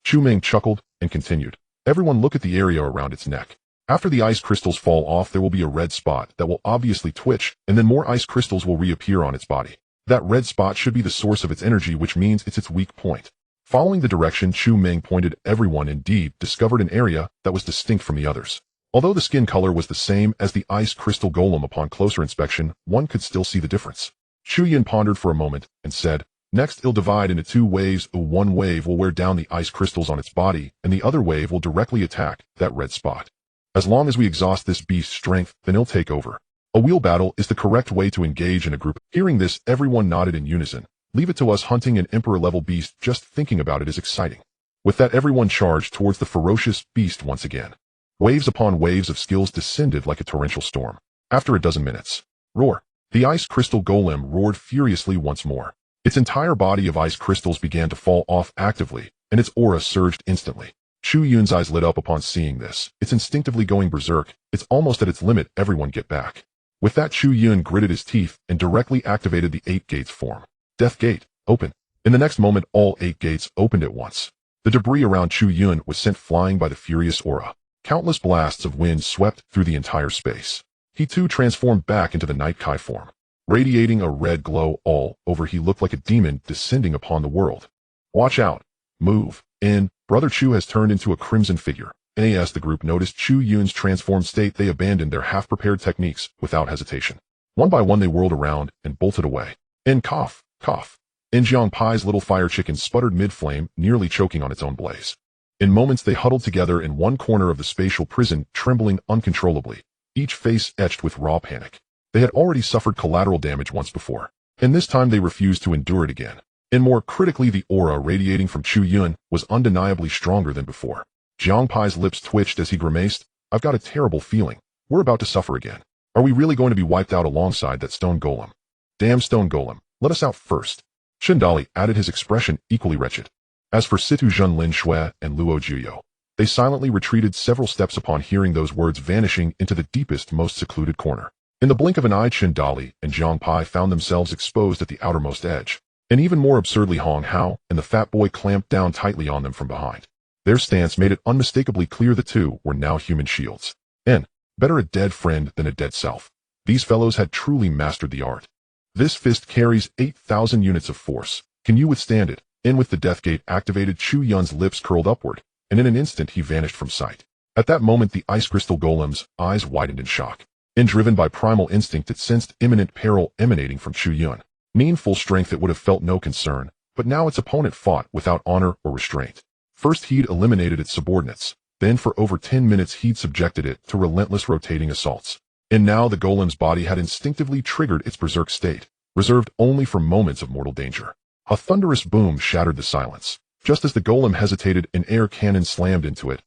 Chu Meng chuckled and continued. Everyone look at the area around its neck. After the ice crystals fall off, there will be a red spot that will obviously twitch, and then more ice crystals will reappear on its body. That red spot should be the source of its energy, which means it's its weak point. Following the direction Chu Meng pointed, everyone indeed discovered an area that was distinct from the others. Although the skin color was the same as the ice crystal golem, upon closer inspection, one could still see the difference. Chu Yun pondered for a moment and said, next, it'll divide into 2 waves. One wave will wear down the ice crystals on its body, and the other wave will directly attack that red spot. As long as we exhaust this beast's strength, then it'll take over. A wheel battle is the correct way to engage in a group. Hearing this, everyone nodded in unison. Leave it to us. Hunting an emperor-level beast, just thinking about it is exciting. With that, everyone charged towards the ferocious beast once again. Waves upon waves of skills descended like a torrential storm. After a dozen minutes, roar! The ice crystal golem roared furiously once more. Its entire body of ice crystals began to fall off actively, and its aura surged instantly. Chu Yun's eyes lit up upon seeing this. It's instinctively going berserk. It's almost at its limit. Everyone get back. With that, Chu Yun gritted his teeth and directly activated the 8 gates form. Death Gate, open. In the next moment, all 8 gates opened at once. The debris around Chu Yun was sent flying by the furious aura. Countless blasts of wind swept through the entire space. He too transformed back into the Night Kai form. Radiating a red glow all over, he looked like a demon descending upon the world. Watch out. Move. In. Brother Chu has turned into a crimson figure. As the group noticed Chu Yun's transformed state, they abandoned their half-prepared techniques without hesitation. One by one, they whirled around and bolted away. And cough, cough. Jiang Pai's little fire chicken sputtered mid-flame, nearly choking on its own blaze. In moments, they huddled together in one corner of the spatial prison, trembling uncontrollably, each face etched with raw panic. They had already suffered collateral damage once before, and this time they refused to endure it again. And more critically, the aura radiating from Chu Yun was undeniably stronger than before. Jiang Pai's lips twitched as he grimaced. I've got a terrible feeling. We're about to suffer again. Are we really going to be wiped out alongside that stone golem? Damn stone golem, let us out first. Dali added, his expression equally wretched. As for Situ Zhen Lin Shui and Luo Jiuyou, they silently retreated several steps upon hearing those words, vanishing into the deepest, most secluded corner. In the blink of an eye, Dali and Jiang Pai found themselves exposed at the outermost edge. And even more absurdly, Hong Hao and the fat boy clamped down tightly on them from behind. Their stance made it unmistakably clear the two were now human shields. And better a dead friend than a dead self. These fellows had truly mastered the art. This fist carries 8,000 units of force. Can you withstand it? And with the death gate activated, Chu Yun's lips curled upward, and in an instant he vanished from sight. At that moment, the ice crystal golem's eyes widened in shock. And driven by primal instinct, it sensed imminent peril emanating from Chu Yun. In full strength, it would have felt no concern, but now its opponent fought without honor or restraint. First, he'd eliminated its subordinates. Then for over 10 minutes, he'd subjected it to relentless rotating assaults. And now the golem's body had instinctively triggered its berserk state, reserved only for moments of mortal danger. A thunderous boom shattered the silence. Just as the golem hesitated, an air cannon slammed into it.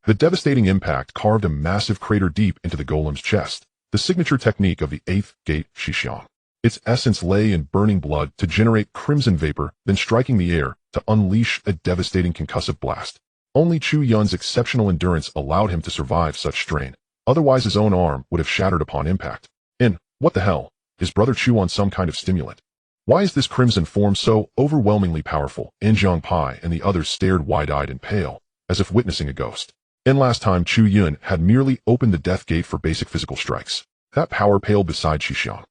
The devastating impact carved a massive crater deep into the golem's chest, the signature technique of the 8th gate Shixiang. Its essence lay in burning blood to generate crimson vapor, then striking the air to unleash a devastating concussive blast. Only Chu Yun's exceptional endurance allowed him to survive such strain. Otherwise, his own arm would have shattered upon impact. And, what the hell? Is Brother Chu on some kind of stimulant? Why is this crimson form so overwhelmingly powerful? Jiang Pai and the others stared wide-eyed and pale, as if witnessing a ghost. And last time, Chu Yun had merely opened the death gate for basic physical strikes. That power paled beside Shixiang.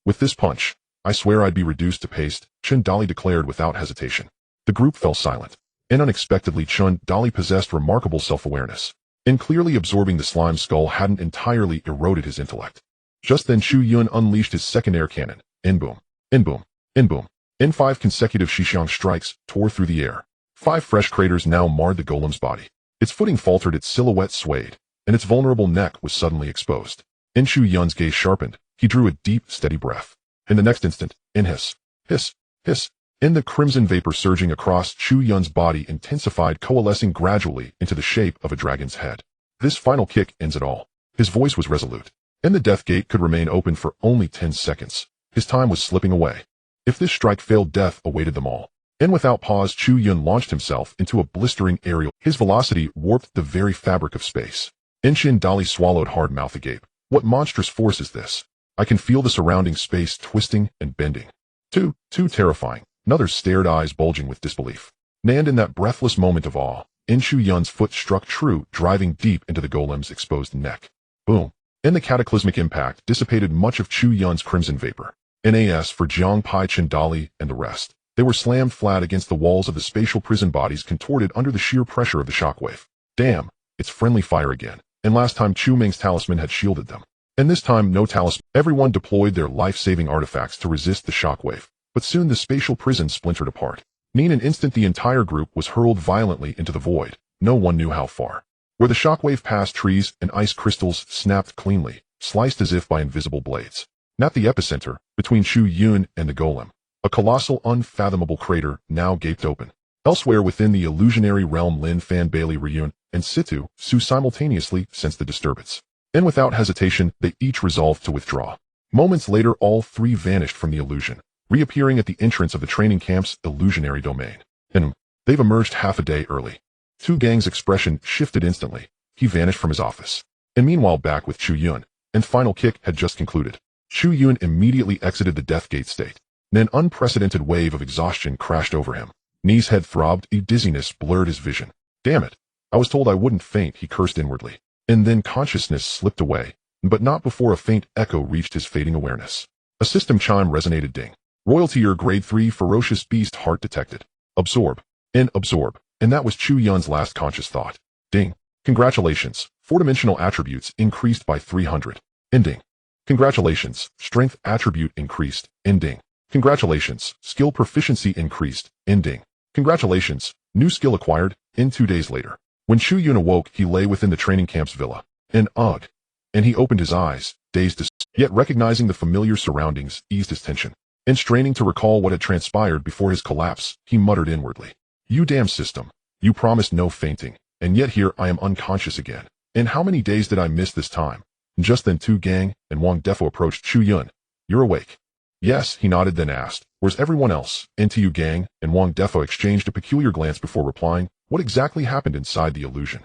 With this punch, I swear I'd be reduced to paste, Dali declared without hesitation. The group fell silent. And unexpectedly Chun Dali possessed remarkable self-awareness. In clearly absorbing the slime skull hadn't entirely eroded his intellect. Just then Chu Yun unleashed his second air cannon. In boom. In boom. In boom. In 5 consecutive Shixiang strikes tore through the air. 5 fresh craters now marred the golem's body. Its footing faltered, its silhouette swayed, and its vulnerable neck was suddenly exposed. In Chu Yun's gaze sharpened. He drew a deep, steady breath. In the next instant, in hiss, hiss, hiss, in the crimson vapor surging across Chu Yun's body intensified, coalescing gradually into the shape of a dragon's head. This final kick ends it all. His voice was resolute. And the death gate could remain open for only 10 seconds. His time was slipping away. If this strike failed, death awaited them all. And without pause, Chu Yun launched himself into a blistering aerial. His velocity warped the very fabric of space. Inshin Dali swallowed hard, mouth agape. What monstrous force is this? I can feel the surrounding space twisting and bending. Too terrifying. Another stared, eyes bulging with disbelief. And in that breathless moment of awe, Chu Yun's foot struck true, driving deep into the golem's exposed neck. Boom. And the cataclysmic impact dissipated much of Chu Yun's crimson vapor. NAS for Jiang Pai, Chen Dali, and the rest. They were slammed flat against the walls of the spatial prison, bodies contorted under the sheer pressure of the shockwave. Damn, it's friendly fire again. And last time Chu Ming's talisman had shielded them. And this time no talisman. Everyone deployed their life-saving artifacts to resist the shockwave. But soon the spatial prison splintered apart. In an instant the entire group was hurled violently into the void. No one knew how far. Where the shockwave passed, trees and ice crystals snapped cleanly, sliced as if by invisible blades. And at the epicenter, between Chu Yun and the golem, a colossal, unfathomable crater now gaped open. Elsewhere within the illusionary realm, Lin Fan, Bailey, Ryun, and Situ Su simultaneously sensed the disturbance. And without hesitation, they each resolved to withdraw. Moments later, all 3 vanished from the illusion, reappearing at the entrance of the training camp's illusionary domain. And they've emerged half a day early. Tu Gang's expression shifted instantly. He vanished from his office. And meanwhile, back with Chu Yun, and final kick had just concluded. Chu Yun immediately exited the death gate state. And an unprecedented wave of exhaustion crashed over him. His head throbbed, a dizziness blurred his vision. Damn it. I was told I wouldn't faint, he cursed inwardly. And then consciousness slipped away, but not before a faint echo reached his fading awareness. A system chime resonated. Ding. Royalty grade 3 ferocious beast heart detected. Absorb. And absorb. And that was Chu Yun's last conscious thought. Ding. Congratulations. 4-dimensional attributes increased by 300. Ending. Congratulations. Strength attribute increased. Ending. Congratulations. Skill proficiency increased. Ending. Congratulations. New skill acquired. In 2 days later. When Chu Yun awoke, he lay within the training camp's villa. And ugh. And he opened his eyes, dazed, yet recognizing the familiar surroundings eased his tension. And straining to recall what had transpired before his collapse, he muttered inwardly. You damn system. You promised no fainting. And yet here I am unconscious again. And how many days did I miss this time? Just then Tu Gang and Wang Defo approached Chu Yun. You're awake. Yes, he nodded, then asked, where's everyone else? And Tu Gang and Wang Defo exchanged a peculiar glance before replying, what exactly happened inside the illusion?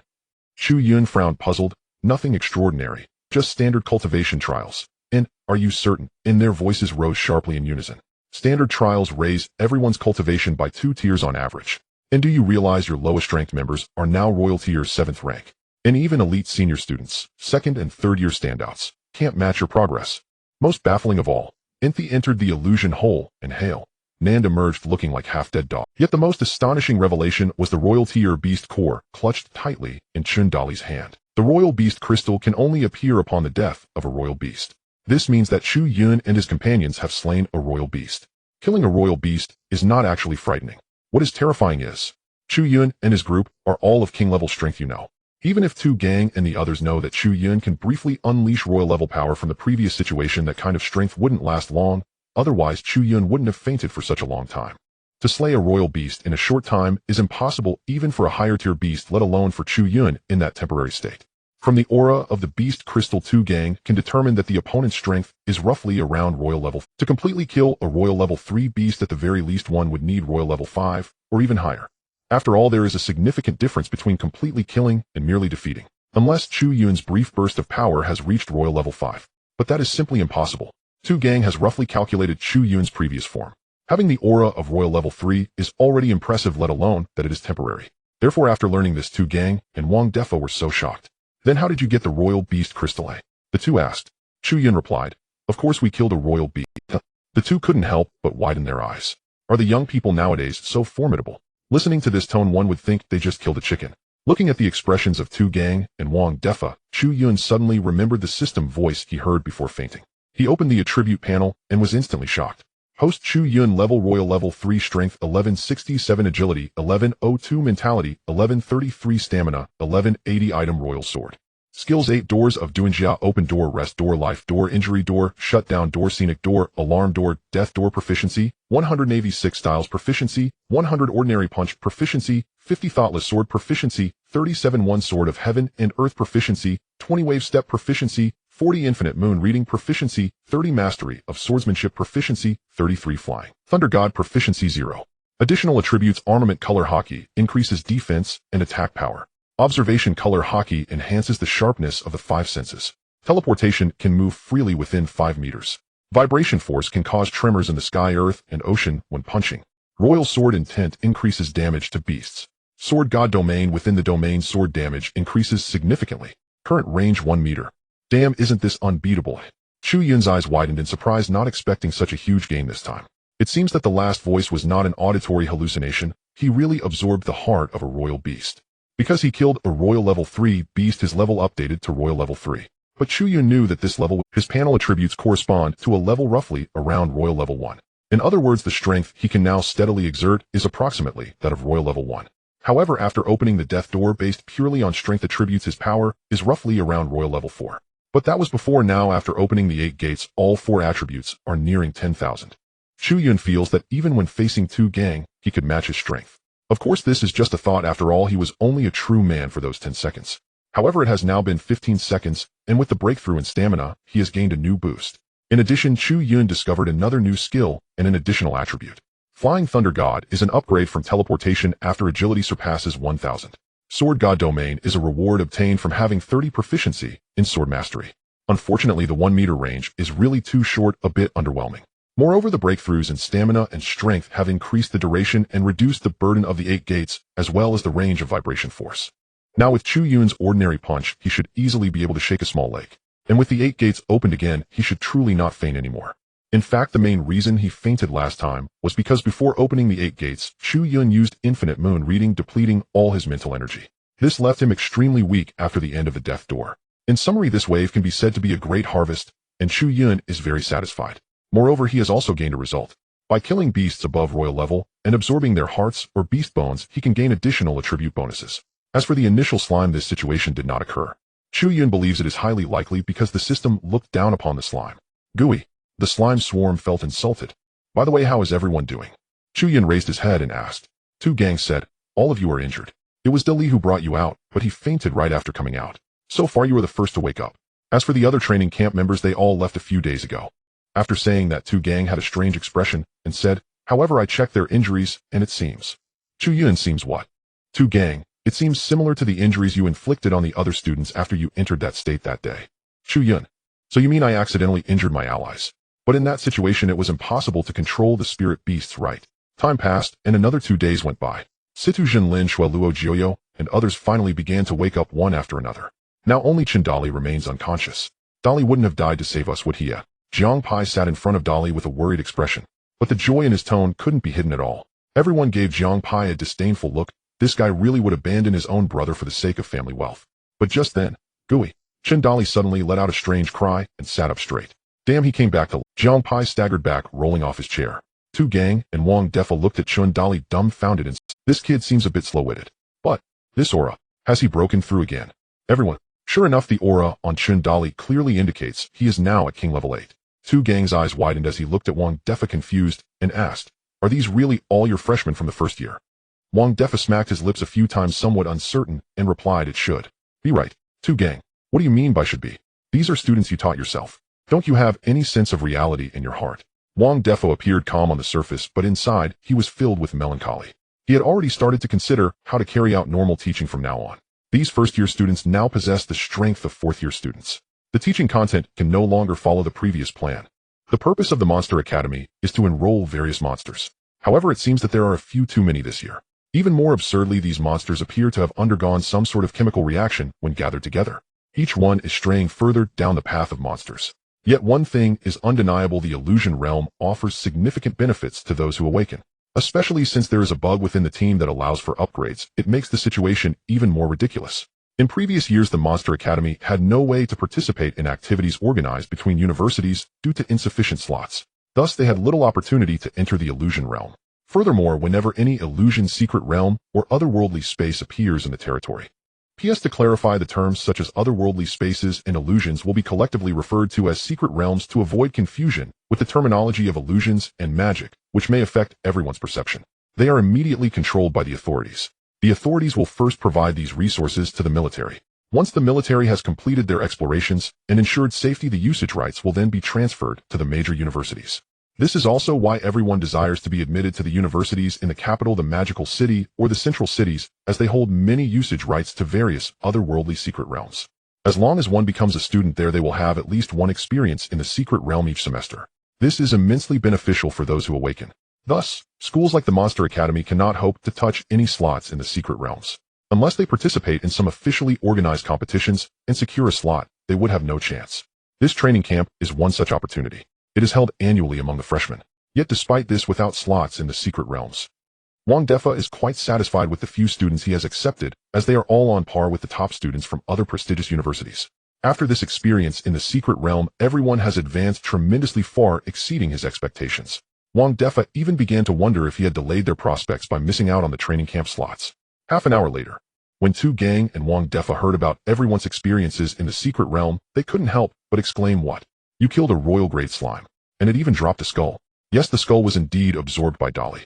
Chu Yun frowned, puzzled. Nothing extraordinary, just standard cultivation trials. And, are you certain? And their voices rose sharply in unison. Standard trials raise everyone's cultivation by 2 tiers on average. And do you realize your lowest ranked members are now royal tier 7th rank? And even elite senior students, 2nd and 3rd year standouts, can't match your progress. Most baffling of all, Inthi entered the illusion whole and hale. Nand emerged looking like half-dead dog. Yet the most astonishing revelation was the royal tier beast core clutched tightly in Chun Dali's hand. The royal beast crystal can only appear upon the death of a royal beast. This means that Chu Yun and his companions have slain a royal beast. Killing a royal beast is not actually frightening. What is terrifying is, Chu Yun and his group are all of king-level strength, you know. Even if Tu Gang and the others know that Chu Yun can briefly unleash royal-level power from the previous situation, that kind of strength wouldn't last long. Otherwise, Chu Yun wouldn't have fainted for such a long time. To slay a royal beast in a short time is impossible even for a higher-tier beast, let alone for Chu Yun in that temporary state. From the aura of the beast crystal, Tu Gang can determine that the opponent's strength is roughly around royal level. To completely kill a royal level 3 beast, at the very least one would need royal level 5, or even higher. After all, there is a significant difference between completely killing and merely defeating. Unless Chu Yun's brief burst of power has reached royal level 5. But that is simply impossible. Tu Gang has roughly calculated Chu Yun's previous form. Having the aura of royal level 3 is already impressive, let alone that it is temporary. Therefore, after learning this, Tu Gang and Wang Defo were so shocked. Then how did you get the royal beast crystal? The two asked. Chu Yun replied, of course we killed a royal beast. The two couldn't help but widen their eyes. Are the young people nowadays so formidable? Listening to this tone, one would think they just killed a chicken. Looking at the expressions of Tu Gang and Wang Defa, Chu Yun suddenly remembered the system voice he heard before fainting. He opened the attribute panel and was instantly shocked. Host Chu Yun Royal Level 3 Strength 1167 Agility 1102 Mentality 1133 Stamina 1180 Item Royal Sword. Skills 8 Doors of Duanjia Open Door Rest Door Life Door Injury Door Shutdown Door Scenic Door Alarm Door Death Door Proficiency 100 Navy 6 Styles Proficiency 100 Ordinary Punch Proficiency 50 Thoughtless Sword Proficiency 37 One Sword of Heaven and Earth Proficiency 20 Wave Step Proficiency 40 Infinite Moon Reading Proficiency 30 Mastery of Swordsmanship Proficiency 33 Flying Thunder God Proficiency 0. Additional attributes Armament Color Hockey increases defense and attack power. Observation Color Hockey enhances the sharpness of the 5 senses. Teleportation can move freely within 5 meters. Vibration Force can cause tremors in the sky, earth, and ocean when punching. Royal Sword Intent increases damage to beasts. Sword God Domain within the domain sword damage increases significantly. Current range 1 meter. Damn, isn't this unbeatable? Chu Yun's eyes widened in surprise, not expecting such a huge gain this time. It seems that the last voice was not an auditory hallucination. He really absorbed the heart of a royal beast. Because he killed a Royal Level 3 beast, his level updated to Royal Level 3. But Chu Yun knew that this level, his panel attributes correspond to a level roughly around Royal Level 1. In other words, the strength he can now steadily exert is approximately that of Royal Level 1. However, after opening the Death Door based purely on strength attributes, his power is roughly around Royal Level 4. But that was before. Now, after opening the 8 gates, all 4 attributes are nearing 10,000. Chu Yun feels that even when facing Tu Gang, he could match his strength. Of course, this is just a thought. After all, he was only a true man for those 10 seconds. However, it has now been 15 seconds, and with the breakthrough in stamina, he has gained a new boost. In addition, Chu Yun discovered another new skill and an additional attribute. Flying Thunder God is an upgrade from teleportation after agility surpasses 1000. Sword God Domain is a reward obtained from having 30 proficiency in sword mastery. Unfortunately, the 1 meter range is really too short, a bit underwhelming. Moreover, the breakthroughs in stamina and strength have increased the duration and reduced the burden of the 8 gates, as well as the range of vibration force. Now, with Chu Yun's ordinary punch, he should easily be able to shake a small lake. And with the 8 gates opened again, he should truly not faint anymore. In fact, the main reason he fainted last time was because before opening the 8 gates, Chu Yun used Infinite Moon Reading, depleting all his mental energy. This left him extremely weak after the end of the Death Door. In summary, this wave can be said to be a great harvest, and Chu Yun is very satisfied. Moreover, he has also gained a result. By killing beasts above royal level and absorbing their hearts or beast bones, he can gain additional attribute bonuses. As for the initial slime, this situation did not occur. Chu Yun believes it is highly likely because the system looked down upon the slime. Gooey. The slime swarm felt insulted. By the way, how is everyone doing? Chu Yun raised his head and asked. Tu Gang said, all of you are injured. It was Deli who brought you out, but he fainted right after coming out. So far, you are the first to wake up. As for the other training camp members, they all left a few days ago. After saying that, Tu Gang had a strange expression and said, however, I checked their injuries, and it seems. Chu Yun seems what? Tu Gang, it seems similar to the injuries you inflicted on the other students after you entered that state that day. Chu Yun. So you mean I accidentally injured my allies? But in that situation, it was impossible to control the spirit beasts, right? Time passed, and another 2 days went by. Situ Jinlin, Shualuo Jioyo, and others finally began to wake up one after another. Now only Chen Dali remains unconscious. Dali wouldn't have died to save us, would he? Jiang Pai sat in front of Dali with a worried expression, but the joy in his tone couldn't be hidden at all. Everyone gave Jiang Pai a disdainful look. This guy really would abandon his own brother for the sake of family wealth. But just then, Gooey, Chen Dali suddenly let out a strange cry and sat up straight. Damn, he came back to Jiang Pai staggered back, rolling off his chair. Tu Gang and Wang Defa looked at Chen Dali dumbfounded and this kid seems a bit slow-witted. But, this aura, has he broken through again? Everyone, sure enough, the aura on Chen Dali clearly indicates he is now at King Level 8. Tu Gang's eyes widened as he looked at Wang Defa confused and asked, are these really all your freshmen from the first year? Wang Defa smacked his lips a few times, somewhat uncertain, and replied, it should be right. Tu Gang, what do you mean by should be? These are students you taught yourself. Don't you have any sense of reality in your heart? Wang Defa appeared calm on the surface, but inside, he was filled with melancholy. He had already started to consider how to carry out normal teaching from now on. These first-year students now possess the strength of fourth-year students. The teaching content can no longer follow the previous plan. The purpose of the Monster Academy is to enroll various monsters. However, it seems that there are a few too many this year. Even more absurdly, these monsters appear to have undergone some sort of chemical reaction when gathered together. Each one is straying further down the path of monsters. Yet one thing is undeniable: the illusion realm offers significant benefits to those who awaken. Especially since there is a bug within the team that allows for upgrades, it makes the situation even more ridiculous. In previous years, the Monster Academy had no way to participate in activities organized between universities due to insufficient slots. Thus, they had little opportunity to enter the illusion realm. Furthermore, whenever any illusion secret realm or otherworldly space appears in the territory. PS to clarify, the terms such as otherworldly spaces and illusions will be collectively referred to as secret realms to avoid confusion with the terminology of illusions and magic, which may affect everyone's perception. They are immediately controlled by the authorities. The authorities will first provide these resources to the military. Once the military has completed their explorations and ensured safety, the usage rights will then be transferred to the major universities. This is also why everyone desires to be admitted to the universities in the capital, the magical city, or the central cities, as they hold many usage rights to various otherworldly secret realms. As long as one becomes a student there, they will have at least one experience in the secret realm each semester. This is immensely beneficial for those who awaken. Thus, schools like the Monster Academy cannot hope to touch any slots in the secret realms. Unless they participate in some officially organized competitions and secure a slot, they would have no chance. This training camp is one such opportunity. It is held annually among the freshmen. Yet despite this, without slots in the secret realms, Wang Defa is quite satisfied with the few students he has accepted, as they are all on par with the top students from other prestigious universities. After this experience in the secret realm, everyone has advanced tremendously, far exceeding his expectations. Wang Defa even began to wonder if he had delayed their prospects by missing out on the training camp slots. Half an hour later, when Tu Gang and Wang Defa heard about everyone's experiences in the secret realm, they couldn't help but exclaim, "What? You killed a royal grade slime, and it even dropped a skull." Yes, the skull was indeed absorbed by Dali.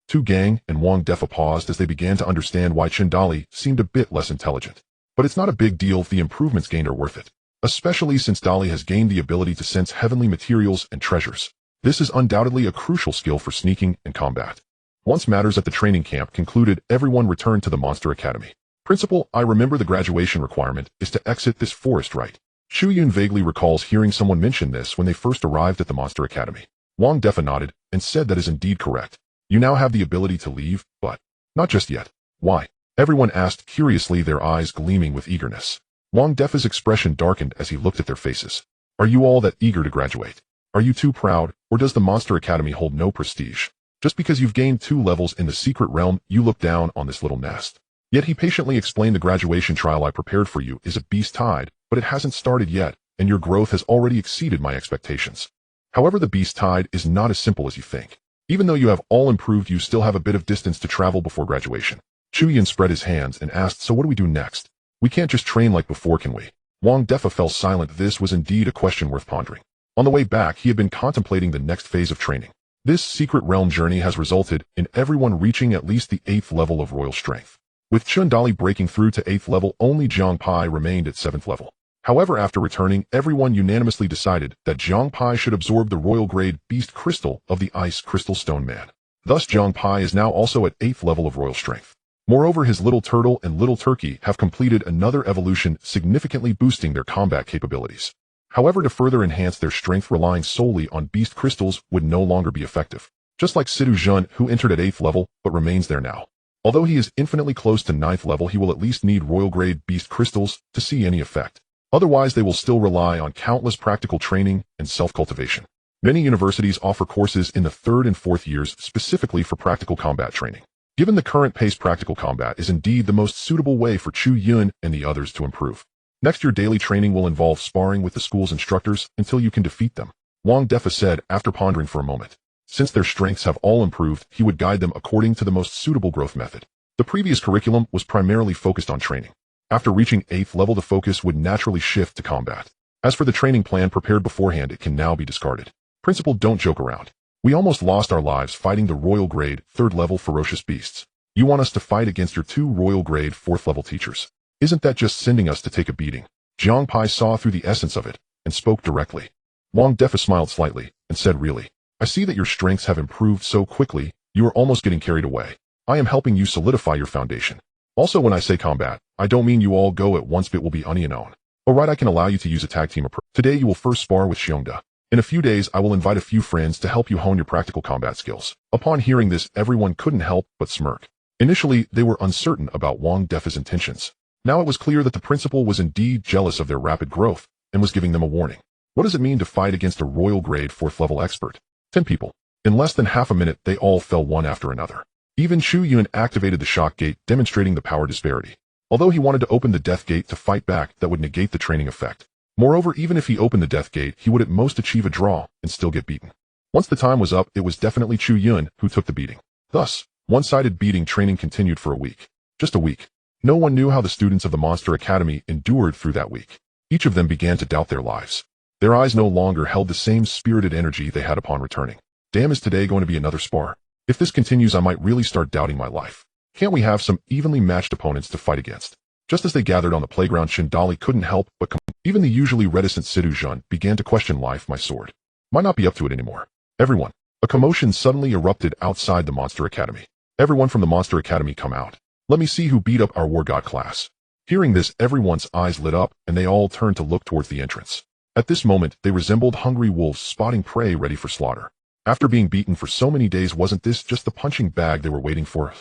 Tu Gang and Wang Defa paused as they began to understand why Chen Dali seemed a bit less intelligent. But it's not a big deal if the improvements gained are worth it, especially since Dali has gained the ability to sense heavenly materials and treasures. This is undoubtedly a crucial skill for sneaking and combat. Once matters at the training camp concluded, everyone returned to the Monster Academy. "Principal, I remember the graduation requirement is to exit this forest, right?" Chu Yun vaguely recalls hearing someone mention this when they first arrived at the Monster Academy. Wang Defa nodded and said that is indeed correct. "You now have the ability to leave, but not just yet." "Why?" everyone asked curiously, their eyes gleaming with eagerness. Wang Defa's expression darkened as he looked at their faces. "Are you all that eager to graduate? Are you too proud, or does the Monster Academy hold no prestige? Just because you've gained 2 levels in the secret realm, you look down on this little nest." Yet he patiently explained, "The graduation trial I prepared for you is a beast tide, but it hasn't started yet, and your growth has already exceeded my expectations. However, the beast tide is not as simple as you think. Even though you have all improved, you still have a bit of distance to travel before graduation." Chu Yun spread his hands and asked, "So what do we do next? We can't just train like before, can we?" Wang Defa fell silent. This was indeed a question worth pondering. On the way back, he had been contemplating the next phase of training. This secret realm journey has resulted in everyone reaching at least the 8th level of royal strength. With Chun Dali breaking through to 8th level, only Zhang Pai remained at 7th level. However, after returning, everyone unanimously decided that Zhang Pai should absorb the royal grade beast crystal of the ice crystal stone man. Thus, Zhang Pai is now also at 8th level of royal strength. Moreover, his little turtle and little turkey have completed another evolution, significantly boosting their combat capabilities. However, to further enhance their strength, relying solely on beast crystals would no longer be effective. Just like Sidu Zhun, who entered at 8th level, but remains there now. Although he is infinitely close to 9th level, he will at least need royal grade beast crystals to see any effect. Otherwise, they will still rely on countless practical training and self-cultivation. Many universities offer courses in the 3rd and 4th years specifically for practical combat training. Given the current pace, practical combat is indeed the most suitable way for Chu Yun and the others to improve. Next, your daily training will involve sparring with the school's instructors until you can defeat them, Wang Defa said after pondering for a moment. Since their strengths have all improved, he would guide them according to the most suitable growth method. The previous curriculum was primarily focused on training. After reaching 8th level, the focus would naturally shift to combat. As for the training plan prepared beforehand, it can now be discarded. "Principal, don't joke around. We almost lost our lives fighting the royal grade 3rd level ferocious beasts. You want us to fight against your 2 royal grade 4th level teachers? Isn't that just sending us to take a beating?" Zhang Pai saw through the essence of it and spoke directly. Wang Defa smiled slightly and said, "Really? I see that your strengths have improved so quickly, you are almost getting carried away. I am helping you solidify your foundation. Also, when I say combat, I don't mean you all go at once, but it will be unknown. Alright, I can allow you to use a tag team approach. Today you will first spar with Xiongda. In a few days, I will invite a few friends to help you hone your practical combat skills." Upon hearing this, everyone couldn't help but smirk. Initially, they were uncertain about Wang Defa's intentions. Now it was clear that the principal was indeed jealous of their rapid growth and was giving them a warning. What does it mean to fight against a royal grade 4th level expert? 10 people. In less than half a minute, they all fell one after another. Even Chu Yun activated the shock gate, demonstrating the power disparity. Although he wanted to open the death gate to fight back, that would negate the training effect. Moreover, even if he opened the death gate, he would at most achieve a draw and still get beaten. Once the time was up, it was definitely Chu Yun who took the beating. Thus, one-sided beating training continued for a week. Just a week. No one knew how the students of the Monster Academy endured through that week. Each of them began to doubt their lives. Their eyes no longer held the same spirited energy they had upon returning. Damn, is today going to be another spar? If this continues, I might really start doubting my life. Can't we have some evenly matched opponents to fight against? Just as they gathered on the playground, Shindali couldn't help but even the usually reticent Sidu Jun began to question life. My sword might not be up to it anymore. Everyone. A commotion suddenly erupted outside the Monster Academy. Everyone from the Monster Academy, come out. Let me see who beat up our war god class. Hearing this, everyone's eyes lit up and they all turned to look towards the entrance. At this moment, they resembled hungry wolves spotting prey ready for slaughter. After being beaten for so many days, wasn't this just the punching bag they were waiting for?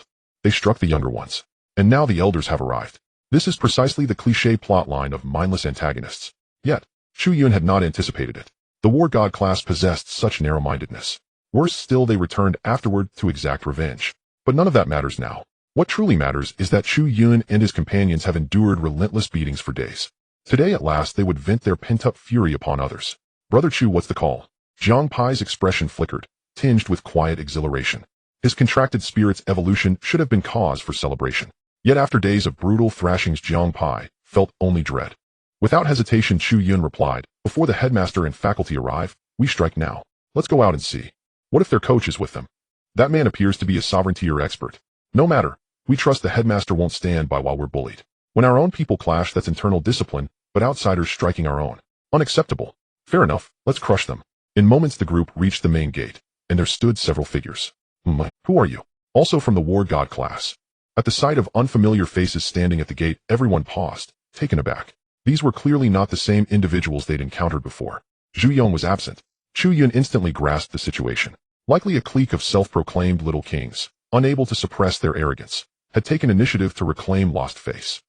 They struck the younger ones. And now the elders have arrived. This is precisely the cliché plotline of mindless antagonists. Yet, Chu Yun had not anticipated it. The war god class possessed such narrow-mindedness. Worse still, they returned afterward to exact revenge. But none of that matters now. What truly matters is that Chu Yun and his companions have endured relentless beatings for days. Today at last they would vent their pent-up fury upon others. Brother Chu, what's the call? Jiang Pai's expression flickered, tinged with quiet exhilaration. His contracted spirit's evolution should have been cause for celebration. Yet after days of brutal thrashings, Jiang Pai felt only dread. Without hesitation, Chu Yun replied, before the headmaster and faculty arrive, we strike now. Let's go out and see. What if their coach is with them? That man appears to be a sovereignty expert. No matter, we trust the headmaster won't stand by while we're bullied. When our own people clash, that's internal discipline, but outsiders striking our own. Unacceptable. Fair enough, let's crush them. In moments the group reached the main gate, and there stood several figures. Who are you? Also from the war god class. At the sight of unfamiliar faces standing at the gate, everyone paused, taken aback. These were clearly not the same individuals they'd encountered before. Zhu Yong was absent. Chu Yun instantly grasped the situation. Likely a clique of self-proclaimed little kings, unable to suppress their arrogance, had taken initiative to reclaim lost face.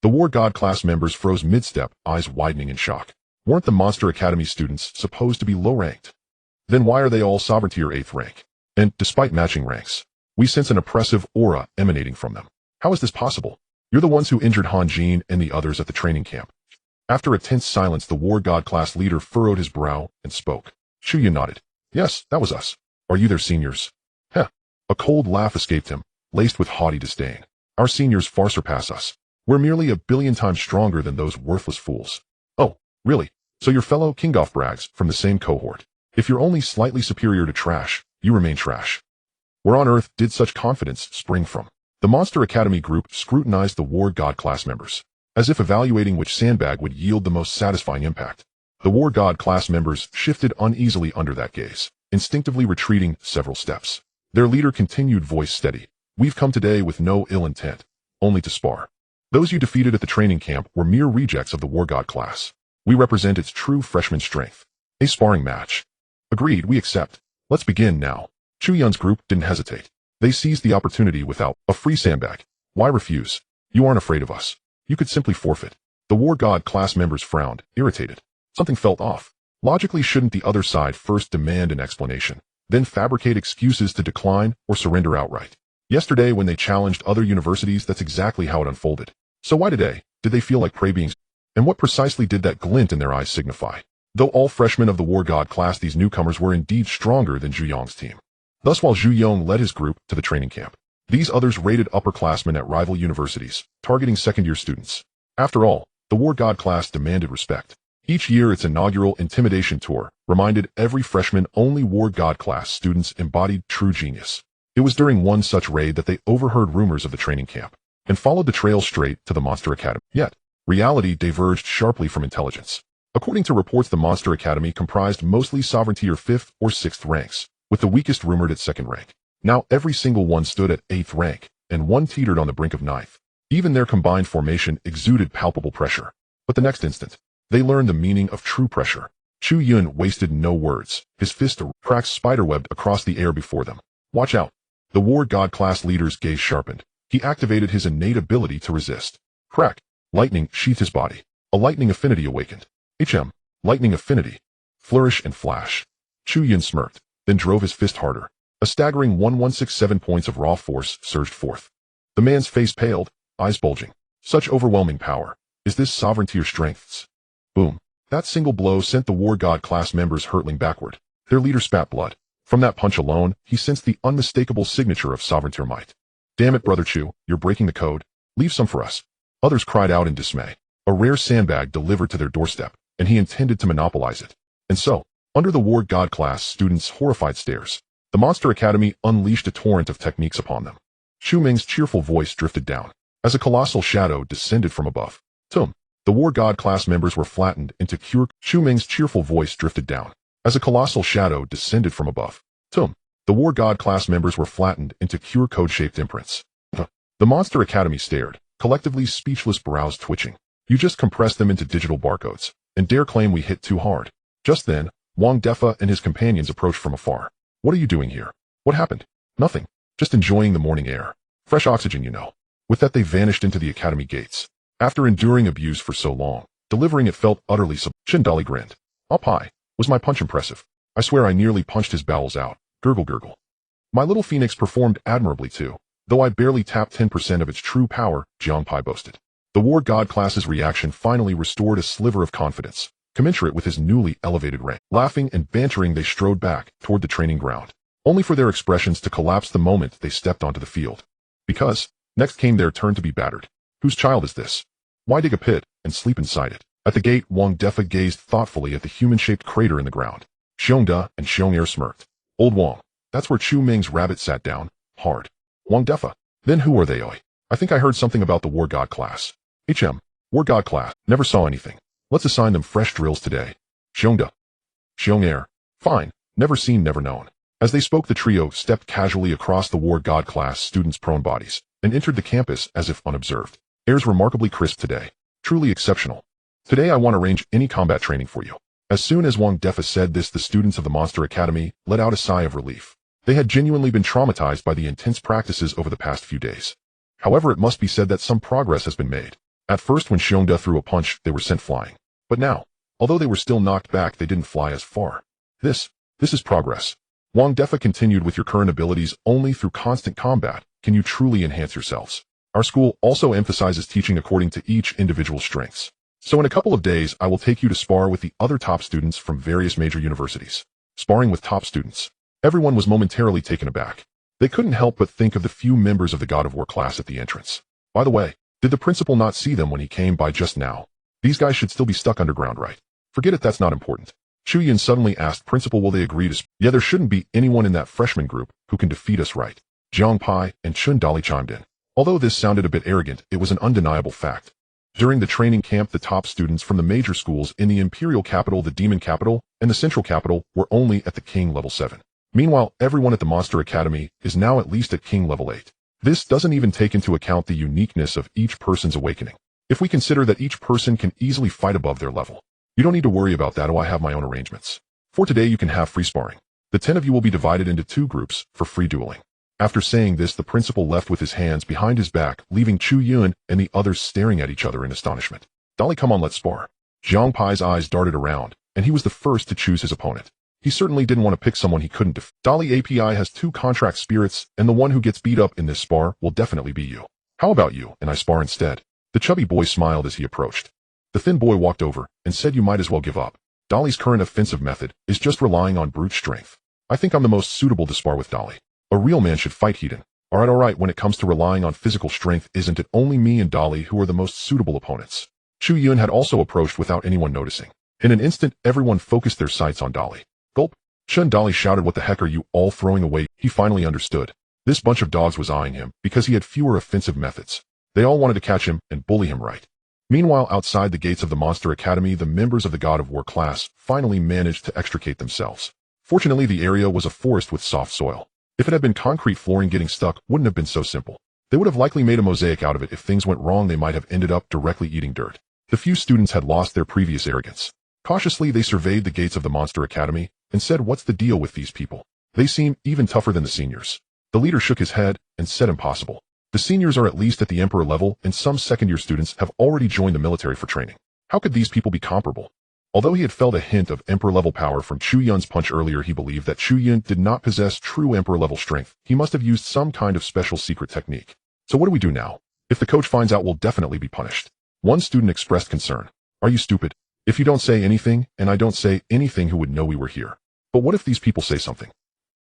The war god class members froze mid-step, eyes widening in shock. Weren't the Monster Academy students supposed to be low-ranked? Then why are they all sovereignty or 8th rank? And, despite matching ranks, we sense an oppressive aura emanating from them. How is this possible? You're the ones who injured Han Jin and the others at the training camp. After a tense silence, the war god class leader furrowed his brow and spoke. Chu Yun nodded. Yes, that was us. Are you their seniors? Heh. A cold laugh escaped him, laced with haughty disdain. Our seniors far surpass us. We're merely a billion times stronger than those worthless fools. Oh, really? So your fellow Kingoff brags from the same cohort. If you're only slightly superior to trash, you remain trash. Where on earth did such confidence spring from? The Monster Academy group scrutinized the war god class members, as if evaluating which sandbag would yield the most satisfying impact. The war god class members shifted uneasily under that gaze, instinctively retreating several steps. Their leader continued, voice steady. We've come today with no ill intent, only to spar. Those you defeated at the training camp were mere rejects of the war god class. We represent its true freshman strength. A sparring match. Agreed, we accept. Let's begin now. Chu Yun's group didn't hesitate. They seized the opportunity without a free sandbag. Why refuse? You aren't afraid of us. You could simply forfeit. The war god class members frowned, irritated. Something felt off. Logically, shouldn't the other side first demand an explanation, then fabricate excuses to decline or surrender outright? Yesterday, when they challenged other universities, that's exactly how it unfolded. So why today? Did they feel like prey beings? And what precisely did that glint in their eyes signify? Though all freshmen of the war god class, these newcomers were indeed stronger than Zhu Yong's team. Thus, while Zhu Yong led his group to the training camp, these others raided upperclassmen at rival universities, targeting second-year students. After all, the war god class demanded respect. Each year, its inaugural intimidation tour reminded every freshman only war god class students embodied true genius. It was during one such raid that they overheard rumors of the training camp and followed the trail straight to the Monster Academy. Yet, reality diverged sharply from intelligence. According to reports, the Monster Academy comprised mostly sovereignty or 5th or 6th ranks, with the weakest rumored at 2nd rank. Now every single one stood at 8th rank, and one teetered on the brink of 9th. Even their combined formation exuded palpable pressure. But the next instant, they learned the meaning of true pressure. Chu Yun wasted no words. His fist cracked spiderwebbed across the air before them. Watch out. The war god class leader's gaze sharpened. He activated his innate ability to resist. Crack. Lightning sheathed his body. A lightning affinity awakened. Lightning affinity. Flourish and flash. Chu Yun smirked. then drove his fist harder. A staggering 1167 points of raw force surged forth. The man's face paled, eyes bulging. Such overwhelming power. Is this sovereignty or strengths? Boom. That single blow sent the War God class members hurtling backward. Their leader spat blood. From that punch alone, he sensed the unmistakable signature of sovereignty or might. Damn it, Brother Chu, you're breaking the code. Leave some for us. Others cried out in dismay. A rare sandbag delivered to their doorstep, and he intended to monopolize it. And so, under the War God class students' horrified stares, the Monster Academy unleashed a torrent of techniques upon them. Chu Ming's cheerful voice drifted down, as a colossal shadow descended from above. Tum. The War God class members were flattened into pure. Chu Ming's cheerful voice drifted down, as a colossal shadow descended from above. Tum. The War God class members were flattened into pure code-shaped imprints. The Monster Academy stared, collectively speechless brows twitching. You just compressed them into digital barcodes, and dare claim we hit too hard. Just then, Wang Defa and his companions approached from afar. What are you doing here? What happened? Nothing. Just enjoying the morning air. Fresh oxygen, you know. With that they vanished into the academy gates. After enduring abuse for so long, delivering it felt utterly Dali grinned. Up high. Was my punch impressive? I swear I nearly punched his bowels out. Gurgle gurgle. My little phoenix performed admirably too, though I barely tapped 10% of its true power, Jiang Pai boasted. The War God class's reaction finally restored a sliver of confidence, commensurate with his newly elevated rank. Laughing and bantering they strode back toward the training ground, only for their expressions to collapse the moment they stepped onto the field. Because, next came their turn to be battered. Whose child is this? Why dig a pit and sleep inside it? At the gate, Wang Defa gazed thoughtfully at the human-shaped crater in the ground. Xiongda and Xiong'er smirked. Old Wang, that's where Chu Ming's rabbit sat down, hard. Wang Defa. Then who are they, oi? I think I heard something about the War God class. War God class. Never saw anything. Let's assign them fresh drills today. Xiongda. Xiong'er. Fine. Never seen, never known. As they spoke, the trio stepped casually across the War God class students' prone bodies and entered the campus as if unobserved. Air's remarkably crisp today. Truly exceptional. Today I want to arrange any combat training for you. As soon as Wang Defa said this, the students of the Monster Academy let out a sigh of relief. They had genuinely been traumatized by the intense practices over the past few days. However, it must be said that some progress has been made. At first, when Xiongda threw a punch, they were sent flying. But now, although they were still knocked back, they didn't fly as far. This is progress. Wang Defa continued, with your current abilities only through constant combat can you truly enhance yourselves. Our school also emphasizes teaching according to each individual's strengths. So in a couple of days, I will take you to spar with the other top students from various major universities. Sparring with top students. Everyone was momentarily taken aback. They couldn't help but think of the few members of the God of War class at the entrance. By the way, did the principal not see them when he came by just now? These guys should still be stuck underground, right? Forget it, that's not important. Chu Yun suddenly asked, Principal, will they agree to Yeah, there shouldn't be anyone in that freshman group who can defeat us, right? Jiang Pai and Chun Dali chimed in. Although this sounded a bit arrogant, it was an undeniable fact. During the training camp, the top students from the major schools in the Imperial Capital, the Demon Capital, and the Central Capital were only at the King level 7. Meanwhile, everyone at the Monster Academy is now at least at King level 8. This doesn't even take into account the uniqueness of each person's awakening. If we consider that each person can easily fight above their level. You don't need to worry about that, I have my own arrangements. For today you can have free sparring. The 10 of you will be divided into 2 groups for free dueling. After saying this, the principal left with his hands behind his back, leaving Chu Yun and the others staring at each other in astonishment. Dali, come on, let's spar. Jiang Pai's eyes darted around, and he was the first to choose his opponent. He certainly didn't want to pick someone he couldn't defeat. Dali API has 2 contract spirits, and the one who gets beat up in this spar will definitely be you. How about you and I spar instead? The chubby boy smiled as he approached. The thin boy walked over and said, you might as well give up. Dali's current offensive method is just relying on brute strength. I think I'm the most suitable to spar with Dali. A real man should fight Hedon. Alright, when it comes to relying on physical strength, isn't it only me and Dali who are the most suitable opponents? Chu Yun had also approached without anyone noticing. In an instant, everyone focused their sights on Dali. Gulp. Chun Dali shouted, what the heck are you all throwing away? He finally understood. This bunch of dogs was eyeing him because he had fewer offensive methods. They all wanted to catch him and bully him, right? Meanwhile, outside the gates of the Monster Academy, the members of the God of War class finally managed to extricate themselves. Fortunately, the area was a forest with soft soil. If it had been concrete flooring, getting stuck wouldn't have been so simple. They would have likely made a mosaic out of it. If things went wrong, they might have ended up directly eating dirt. The few students had lost their previous arrogance. Cautiously, they surveyed the gates of the Monster Academy and said, what's the deal with these people? They seem even tougher than the seniors. The leader shook his head and said, impossible. The seniors are at least at the Emperor level, and some second-year students have already joined the military for training. How could these people be comparable? Although he had felt a hint of Emperor-level power from Chu Yun's punch earlier, he believed that Chu Yun did not possess true Emperor-level strength. He must have used some kind of special secret technique. So what do we do now? If the coach finds out, we'll definitely be punished. One student expressed concern. Are you stupid? If you don't say anything, and I don't say anything, who would know we were here? But what if these people say something?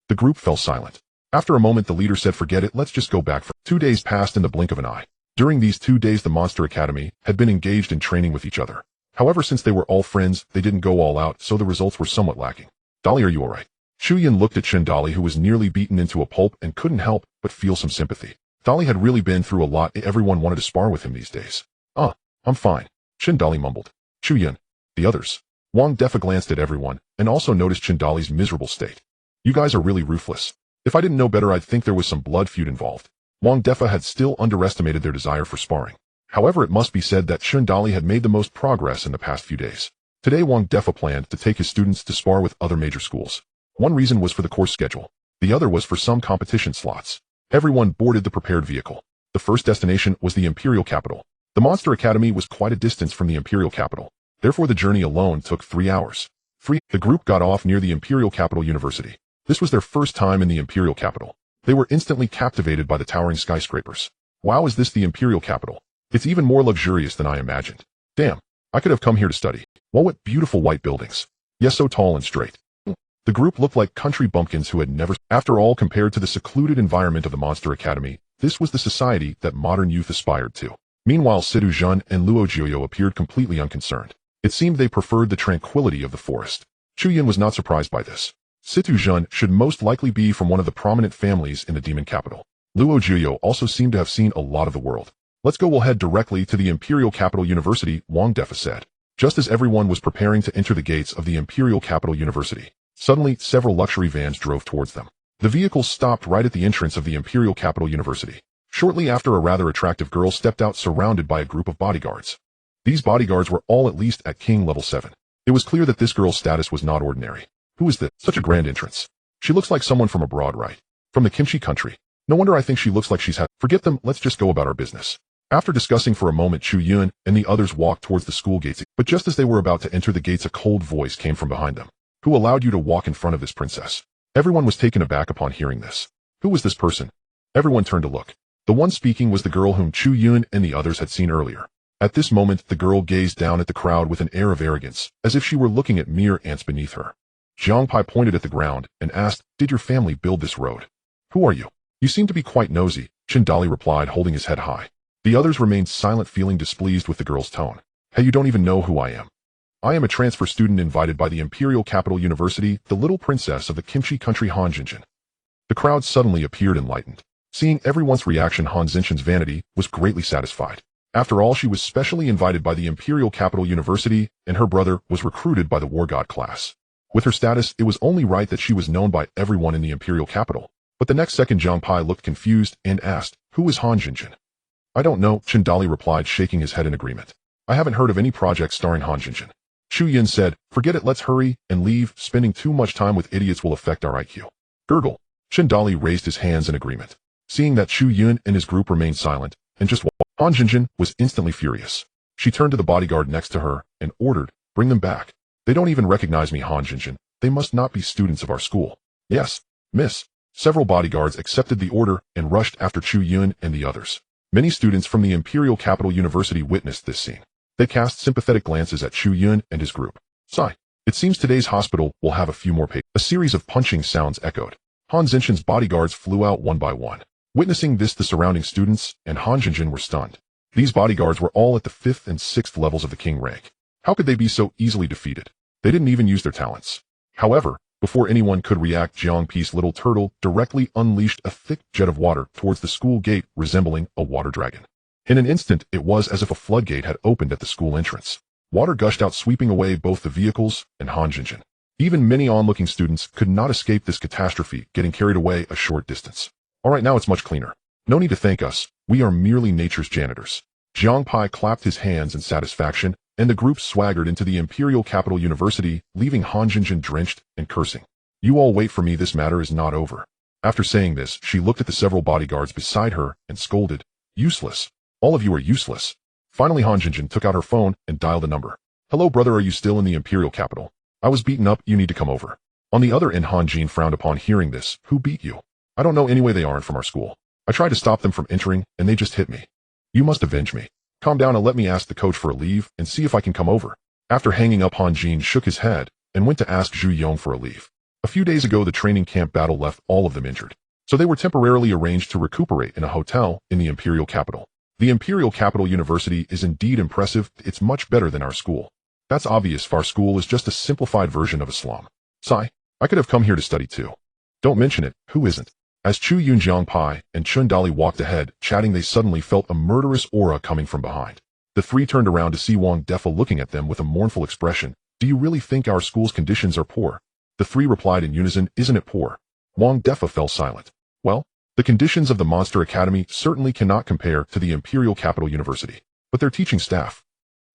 The group fell silent. After a moment, the leader said, forget it, let's just go back. 2 days passed in the blink of an eye. During these 2 days, the Monster Academy had been engaged in training with each other. However, since they were all friends, they didn't go all out, so the results were somewhat lacking. Dolly, are you alright? Chu Yun looked at Chen Dolly, who was nearly beaten into a pulp and couldn't help but feel some sympathy. Dolly had really been through a lot. Everyone wanted to spar with him these days. I'm fine, Chen Dolly mumbled. Chu Yun. The others. Wang Defa glanced at everyone and also noticed Chen Dolly's miserable state. You guys are really ruthless. If I didn't know better, I'd think there was some blood feud involved. Wang Defa had still underestimated their desire for sparring. However, it must be said that Chen Dolly had made the most progress in the past few days. Today, Wang Defa planned to take his students to spar with other major schools. One reason was for the course schedule. The other was for some competition slots. Everyone boarded the prepared vehicle. The first destination was the Imperial Capital. The Monster Academy was quite a distance from the Imperial Capital. Therefore, the journey alone took 3 hours. The group got off near the Imperial Capital University. This was their first time in the Imperial Capital. They were instantly captivated by the towering skyscrapers. Wow, is this the Imperial Capital? It's even more luxurious than I imagined. Damn, I could have come here to study. Well, what beautiful white buildings. Yes, so tall and straight. The group looked like country bumpkins who had never... After all, compared to the secluded environment of the Monster Academy, this was the society that modern youth aspired to. Meanwhile, Situ Zhen and Luo Jiuyo appeared completely unconcerned. It seemed they preferred the tranquility of the forest. Chu Yun was not surprised by this. Situ Zhen should most likely be from one of the prominent families in the demon capital. Luo Jiuyo also seemed to have seen a lot of the world. Let's go, we'll head directly to the Imperial Capital University, Wang Defa said. Just as everyone was preparing to enter the gates of the Imperial Capital University, suddenly several luxury vans drove towards them. The vehicles stopped right at the entrance of the Imperial Capital University. Shortly after, a rather attractive girl stepped out surrounded by a group of bodyguards. These bodyguards were all at least at King level 7. It was clear that this girl's status was not ordinary. Who is this? Such a grand entrance. She looks like someone from abroad, right? From the kimchi country. No wonder I think she looks like she's had... Forget them, let's just go about our business. After discussing for a moment, Chu Yun and the others walked towards the school gates, but just as they were about to enter the gates, a cold voice came from behind them. Who allowed you to walk in front of this princess? Everyone was taken aback upon hearing this. Who was this person? Everyone turned to look. The one speaking was the girl whom Chu Yun and the others had seen earlier. At this moment, the girl gazed down at the crowd with an air of arrogance, as if she were looking at mere ants beneath her. Jiang Pai pointed at the ground and asked, did your family build this road? Who are you? You seem to be quite nosy, Chen Dolly replied, holding his head high. The others remained silent, feeling displeased with the girl's tone. Hey, you don't even know who I am. I am a transfer student invited by the Imperial Capital University, the little princess of the kimchi country, Han Jinjin. The crowd suddenly appeared enlightened. Seeing everyone's reaction, Han Zinshin's vanity was greatly satisfied. After all, she was specially invited by the Imperial Capital University, and her brother was recruited by the War God class. With her status, it was only right that she was known by everyone in the Imperial Capital. But the next second, Jiang Pai looked confused and asked, who is Han Jinjin? I don't know, Chen Dolly replied, shaking his head in agreement. I haven't heard of any project starring Han Jinjin. Chu Yun said, forget it, let's hurry and leave. Spending too much time with idiots will affect our IQ. Gurgle. Chen Dolly raised his hands in agreement. Seeing that Chu Yun and his group remained silent and just walked, Han Jinjin was instantly furious. She turned to the bodyguard next to her and ordered, bring them back. They don't even recognize me, Han Jinjin. They must not be students of our school. Yes, miss. Several bodyguards accepted the order and rushed after Chu Yun and the others. Many students from the Imperial Capital University witnessed this scene. They cast sympathetic glances at Chu Yun and his group. Sigh. It seems today's hospital will have a few more patients. A series of punching sounds echoed. Han Zinshin's bodyguards flew out one by one. Witnessing this, the surrounding students and Han Jinjin were stunned. These bodyguards were all at the 5th and 6th levels of the king rank. How could they be so easily defeated? They didn't even use their talents. However, before anyone could react, Jiang Pi's little turtle directly unleashed a thick jet of water towards the school gate, resembling a water dragon. In an instant, it was as if a floodgate had opened at the school entrance. Water gushed out, sweeping away both the vehicles and Han Jinjin. Even many onlooking students could not escape this catastrophe, getting carried away a short distance. Alright, now it's much cleaner. No need to thank us, we are merely nature's janitors. Jiang Pai clapped his hands in satisfaction, and the group swaggered into the Imperial Capital University, leaving Han Jinjin drenched and cursing. You all wait for me, this matter is not over. After saying this, she looked at the several bodyguards beside her and scolded, useless. All of you are useless. Finally, Han Jinjin took out her phone and dialed a number. Hello brother, are you still in the Imperial capital? I was beaten up, you need to come over. On the other end, Han Jin frowned upon hearing this. Who beat you? I don't know, anyway they aren't from our school. I tried to stop them from entering, and they just hit me. You must avenge me. Calm down and let me ask the coach for a leave and see if I can come over. After hanging up, Han Jin shook his head and went to ask Chu Yun for a leave. A few days ago, the training camp battle left all of them injured, so they were temporarily arranged to recuperate in a hotel in the Imperial capital. The Imperial Capital University is indeed impressive. It's much better than our school. That's obvious. Our school is just a simplified version of a slum. Sigh. I could have come here to study too. Don't mention it. Who isn't? As Chu Yun, Jiang Pai, and Chun Dali walked ahead, chatting, they suddenly felt a murderous aura coming from behind. The three turned around to see Wang Defa looking at them with a mournful expression. Do you really think our school's conditions are poor? The three replied in unison, isn't it poor? Wang Defa fell silent. Well, the conditions of the Monster Academy certainly cannot compare to the Imperial Capital University, but their teaching staff.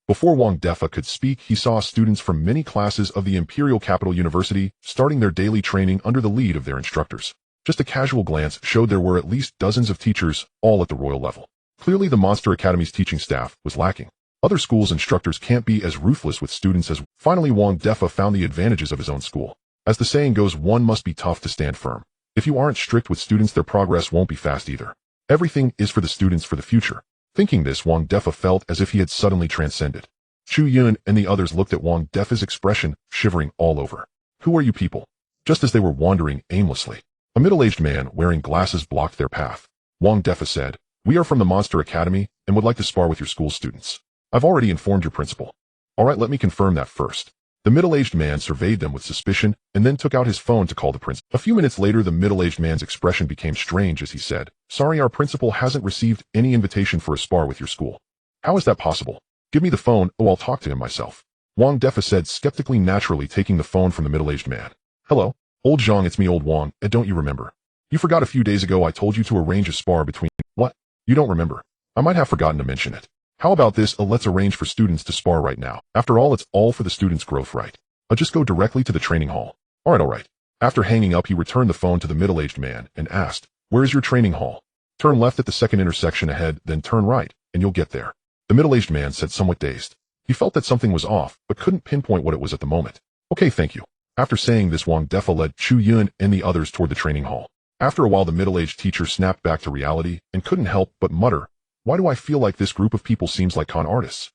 Before Wang Defa could speak, he saw students from many classes of the Imperial Capital University starting their daily training under the lead of their instructors. Just a casual glance showed there were at least dozens of teachers, all at the royal level. Clearly the Monster Academy's teaching staff was lacking. Other schools' instructors can't be as ruthless with students as... Finally, Wang Defa found the advantages of his own school. As the saying goes, one must be tough to stand firm. If you aren't strict with students, their progress won't be fast either. Everything is for the students for the future. Thinking this, Wang Defa felt as if he had suddenly transcended. Chu Yun and the others looked at Wang Defa's expression, shivering all over. Who are you people? Just as they were wandering aimlessly, a middle-aged man wearing glasses blocked their path. Wang Defa said, we are from the Monster Academy and would like to spar with your school students. I've already informed your principal. All right, let me confirm that first. The middle-aged man surveyed them with suspicion and then took out his phone to call the principal. A few minutes later, the middle-aged man's expression became strange as he said, sorry, our principal hasn't received any invitation for a spar with your school. How is that possible? Give me the phone, oh, I'll talk to him myself. Wang Defa said skeptically, naturally taking the phone from the middle-aged man. Hello, old Zhang, it's me, old Wang, and don't you remember? You forgot a few days ago I told you to arrange a spar between... What? You don't remember? I might have forgotten to mention it. How about this, let's arrange for students to spar right now. After all, it's all for the students' growth, right? I'll just go directly to the training hall. All right. After hanging up, he returned the phone to the middle-aged man and asked, where is your training hall? Turn left at the second intersection ahead, then turn right, and you'll get there. The middle-aged man said, somewhat dazed. He felt that something was off, but couldn't pinpoint what it was at the moment. Okay, thank you. After saying this, Wang Defa led Chu Yun and the others toward the training hall. After a while, the middle-aged teacher snapped back to reality and couldn't help but mutter, why do I feel like this group of people seems like con artists?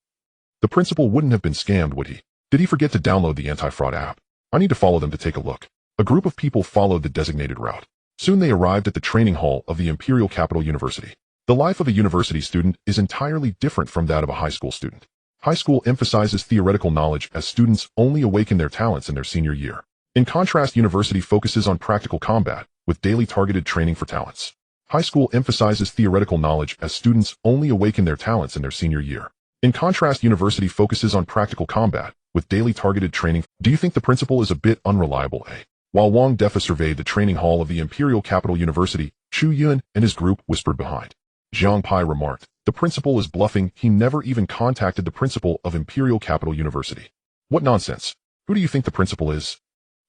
The principal wouldn't have been scammed, would he? Did he forget to download the anti-fraud app? I need to follow them to take a look. A group of people followed the designated route. Soon they arrived at the training hall of the Imperial Capital University. The life of a university student is entirely different from that of a high school student. High school emphasizes theoretical knowledge as students only awaken their talents in their senior year. In contrast, university focuses on practical combat, with daily targeted training for talents. High school emphasizes theoretical knowledge as students only awaken their talents in their senior year. In contrast, university focuses on practical combat, with daily targeted training. Do you think the principal is a bit unreliable, eh? While Wang Defa surveyed the training hall of the Imperial Capital University, Chu Yun and his group whispered behind. Jiang Pai remarked, the principal is bluffing, he never even contacted the principal of Imperial Capital University. What nonsense. Who do you think the principal is?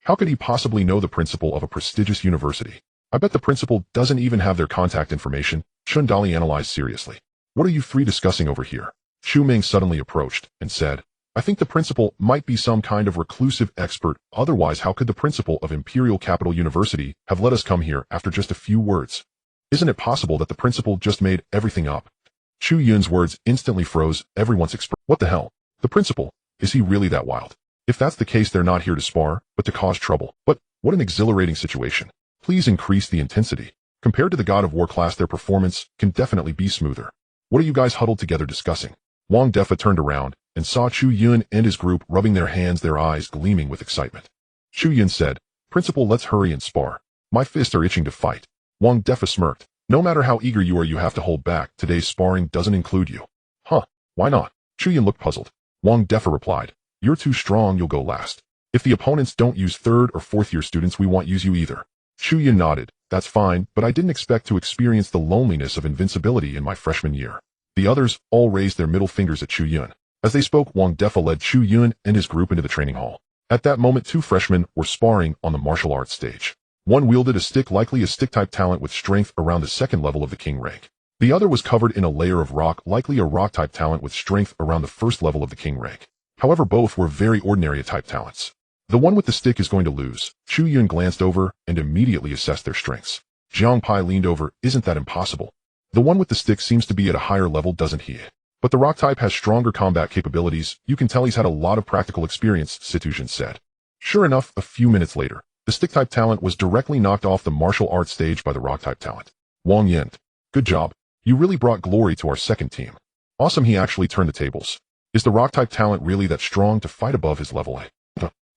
How could he possibly know the principal of a prestigious university? I bet the principal doesn't even have their contact information. Chun Dali analyzed seriously. What are you three discussing over here? Chu Ming suddenly approached and said, I think the principal might be some kind of reclusive expert, otherwise how could the principal of Imperial Capital University have let us come here after just a few words? Isn't it possible that the principal just made everything up? Chu Yun's words instantly froze everyone's expression. What the hell? The principal? Is he really that wild? If that's the case, they're not here to spar, but to cause trouble. But what an exhilarating situation. Please increase the intensity. Compared to the God of War class, their performance can definitely be smoother. What are you guys huddled together discussing? Wang Defa turned around and saw Chu Yun and his group rubbing their hands, their eyes gleaming with excitement. Chu Yun said, Principal, let's hurry and spar. My fists are itching to fight. Wang Defa smirked. No matter how eager you are, you have to hold back. Today's sparring doesn't include you. Huh, why not? Chu Yun looked puzzled. Wang Defa replied, you're too strong, you'll go last. If the opponents don't use third or fourth year students, we won't use you either. Chu Yun nodded. That's fine, but I didn't expect to experience the loneliness of invincibility in my freshman year. The others all raised their middle fingers at Chu Yun. As they spoke, Wang Defa led Chu Yun and his group into the training hall. At that moment, two freshmen were sparring on the martial arts stage. One wielded a stick, likely a stick-type talent with strength around the second level of the king rank. The other was covered in a layer of rock, likely a rock-type talent with strength around the first level of the king rank. However, both were very ordinary type talents. The one with the stick is going to lose. Chu Yun glanced over and immediately assessed their strengths. Jiang Pai leaned over. Isn't that impossible? The one with the stick seems to be at a higher level, doesn't he? But the rock type has stronger combat capabilities. You can tell he's had a lot of practical experience, Situjin said. Sure enough, a few minutes later, the stick type talent was directly knocked off the martial arts stage by the rock type talent. Wang Yin. Good job. You really brought glory to our second team. Awesome, he actually turned the tables. Is the rock type talent really that strong to fight above his level?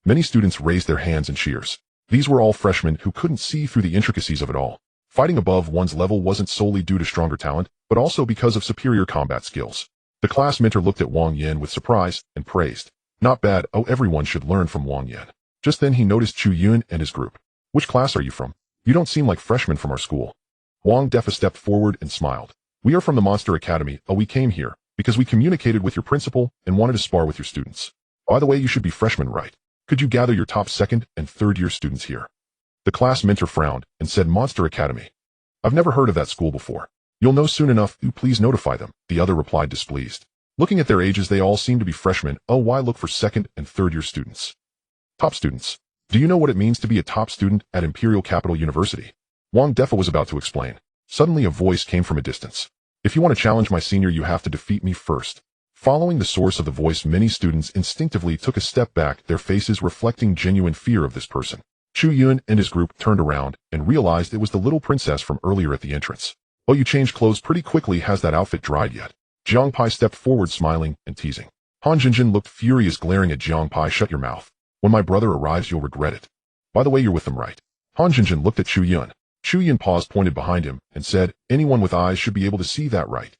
Many students raised their hands in cheers. These were all freshmen who couldn't see through the intricacies of it all. Fighting above one's level wasn't solely due to stronger talent, but also because of superior combat skills. The class mentor looked at Wang Yin with surprise and praised. Not bad, oh, everyone should learn from Wang Yin. Just then he noticed Chu Yun and his group. Which class are you from? You don't seem like freshmen from our school. Wang Defa stepped forward and smiled. We are from the Monster Academy. Oh, we came here because we communicated with your principal and wanted to spar with your students. By the way, you should be freshmen, right? Could you gather your top second and third year students here? The class mentor frowned and said, Monster Academy. I've never heard of that school before. You'll know soon enough. You please notify them, the other replied displeased. Looking at their ages, they all seem to be freshmen. Oh, why look for second and third year students? Top students. Do you know what it means to be a top student at Imperial Capital University? Wang Defa was about to explain. Suddenly a voice came from a distance. If you want to challenge my senior, you have to defeat me first. Following the source of the voice, many students instinctively took a step back, their faces reflecting genuine fear of this person. Chu Yun and his group turned around and realized it was the little princess from earlier at the entrance. Oh, you changed clothes pretty quickly. Has that outfit dried yet? Jiang Pai stepped forward smiling and teasing. Han Jinjin looked furious, glaring at Jiang Pai. Shut your mouth. When my brother arrives, you'll regret it. By the way, you're with them, right? Han Jinjin looked at Chu Yun. Chu Yun paused, pointed behind him, and said, anyone with eyes should be able to see that, right?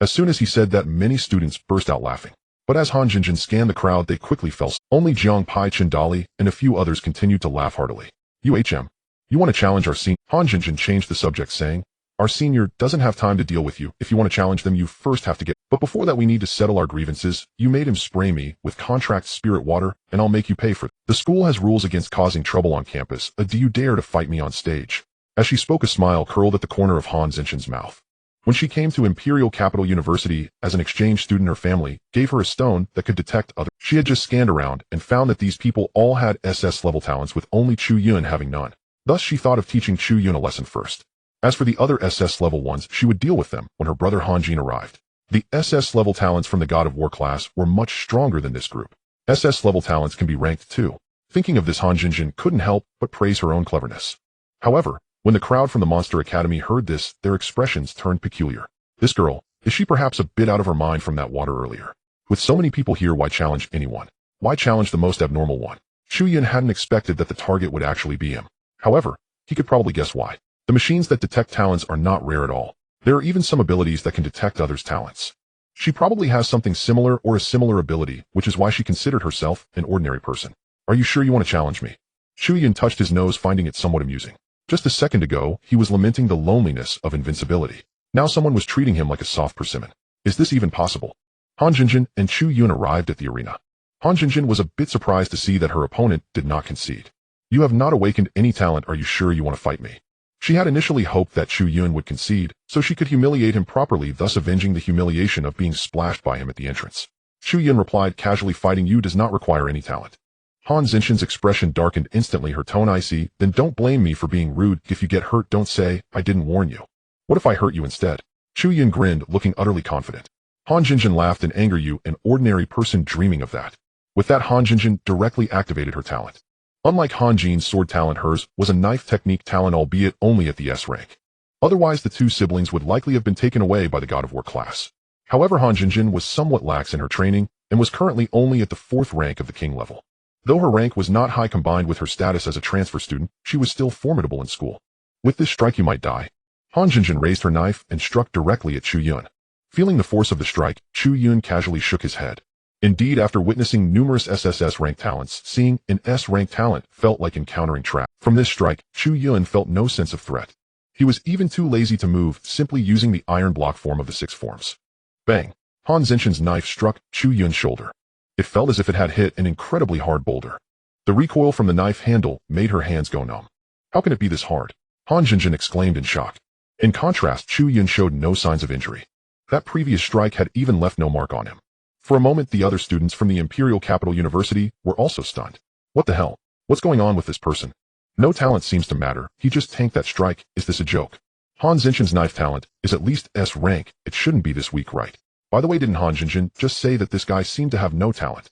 As soon as he said that, many students burst out laughing. But as Han Jinjin scanned the crowd, they quickly fell. Only Jiang Pai, Chindali, and a few others continued to laugh heartily. UHM. You want to challenge our senior? Han Jinjin changed the subject, saying, our senior doesn't have time to deal with you. If you want to challenge them, you first have to get. But before that, we need to settle our grievances. You made him spray me with contract spirit water, and I'll make you pay for it. The school has rules against causing trouble on campus. Do you dare to fight me on stage? As she spoke, a smile curled at the corner of Han Zinchen's mouth. When she came to Imperial Capital University as an exchange student, her family gave her a stone that could detect others. She had just scanned around and found that these people all had SS-level talents, with only Chu Yun having none. Thus, she thought of teaching Chu Yun a lesson first. As for the other SS-level ones, she would deal with them when her brother Han Jin arrived. The SS-level talents from the God of War class were much stronger than this group. SS-level talents can be ranked too. Thinking of this, Han Jinjin couldn't help but praise her own cleverness. However, when the crowd from the Monster Academy heard this, their expressions turned peculiar. This girl, is she perhaps a bit out of her mind from that water earlier? With so many people here, why challenge anyone? Why challenge the most abnormal one? Chu Yun hadn't expected that the target would actually be him. However, he could probably guess why. The machines that detect talents are not rare at all. There are even some abilities that can detect others' talents. She probably has something similar or a similar ability, which is why she considered herself an ordinary person. Are you sure you want to challenge me? Chu Yun touched his nose, finding it somewhat amusing. Just a second ago, he was lamenting the loneliness of invincibility. Now someone was treating him like a soft persimmon. Is this even possible? Han Jinjin and Chu Yun arrived at the arena. Han Jinjin was a bit surprised to see that her opponent did not concede. You have not awakened any talent. Are you sure you want to fight me? She had initially hoped that Chu Yun would concede, so she could humiliate him properly, thus avenging the humiliation of being splashed by him at the entrance. Chu Yun replied casually, fighting you does not require any talent. Han Zinchen's expression darkened instantly, her tone icy. Then don't blame me for being rude. If you get hurt, don't say, I didn't warn you. What if I hurt you instead? Chu Yun grinned, looking utterly confident. Han Jinjin laughed in anger. You, an ordinary person dreaming of that. With that, Han Jinjin directly activated her talent. Unlike Han Jin's sword talent, hers was a knife technique talent, albeit only at the S rank. Otherwise, the two siblings would likely have been taken away by the God of War class. However, Han Jinjin was somewhat lax in her training and was currently only at the 4th rank of the king level. Though her rank was not high, combined with her status as a transfer student, she was still formidable in school. With this strike you might die. Han Jinjin raised her knife and struck directly at Chu Yun. Feeling the force of the strike, Chu Yun casually shook his head. Indeed, after witnessing numerous SSS-rank talents, seeing an S-rank talent felt like encountering trap. From this strike, Chu Yun felt no sense of threat. He was even too lazy to move, simply using the iron block form of the 6 forms. Bang! Han Zinchen's knife struck Chu Yun's shoulder. It felt as if it had hit an incredibly hard boulder. The recoil from the knife handle made her hands go numb. How can it be this hard? Han Jinjin exclaimed in shock. In contrast, Chu Yun showed no signs of injury. That previous strike had even left no mark on him. For a moment, the other students from the Imperial Capital University were also stunned. What the hell? What's going on with this person? No talent seems to matter. He just tanked that strike. Is this a joke? Han Xinqian's knife talent is at least S rank. It shouldn't be this weak, right? By the way, didn't Han Xinqian just say that this guy seemed to have no talent?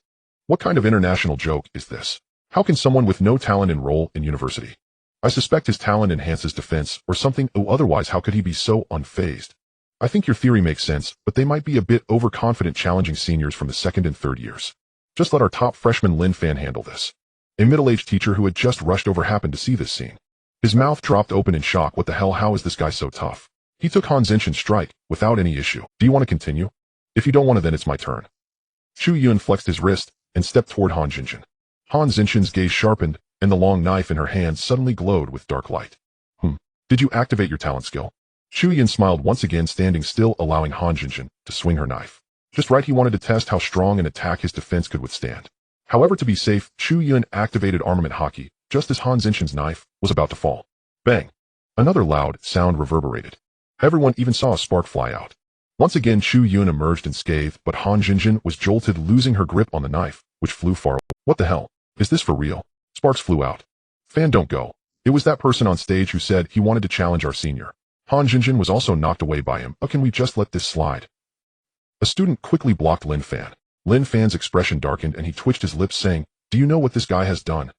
What kind of international joke is this? How can someone with no talent enroll in university? I suspect his talent enhances defense or something. Otherwise, how could he be so unfazed? I think your theory makes sense, but they might be a bit overconfident challenging seniors from the second and third years. Just let our top freshman Lin Fan handle this. A middle-aged teacher who had just rushed over happened to see this scene. His mouth dropped open in shock. What the hell? How is this guy so tough? He took Han Xinqian's strike without any issue. Do you want to continue? If you don't want to, then it's my turn. Chu Yun flexed his wrist and stepped toward Han Xinqian. Han Xinqian's gaze sharpened, and the long knife in her hand suddenly glowed with dark light. Did you activate your talent skill? Chu Yun smiled once again, standing still, allowing Han Xinqian to swing her knife. Just right, he wanted to test how strong an attack his defense could withstand. However, to be safe, Chu Yun activated armament hockey just as Han Xinqian's knife was about to fall. Bang! Another loud sound reverberated. Everyone even saw a spark fly out. Once again, Chu Yun emerged unscathed, but Han Xinqian was jolted, losing her grip on the knife, which flew far away. What the hell? Is this for real? Sparks flew out. Fan, don't go. It was that person on stage who said he wanted to challenge our senior. Han Xinqian was also knocked away by him. Can we just let this slide? A student quickly blocked Lin Fan. Lin Fan's expression darkened and he twitched his lips, saying, "Do you know what this guy has done?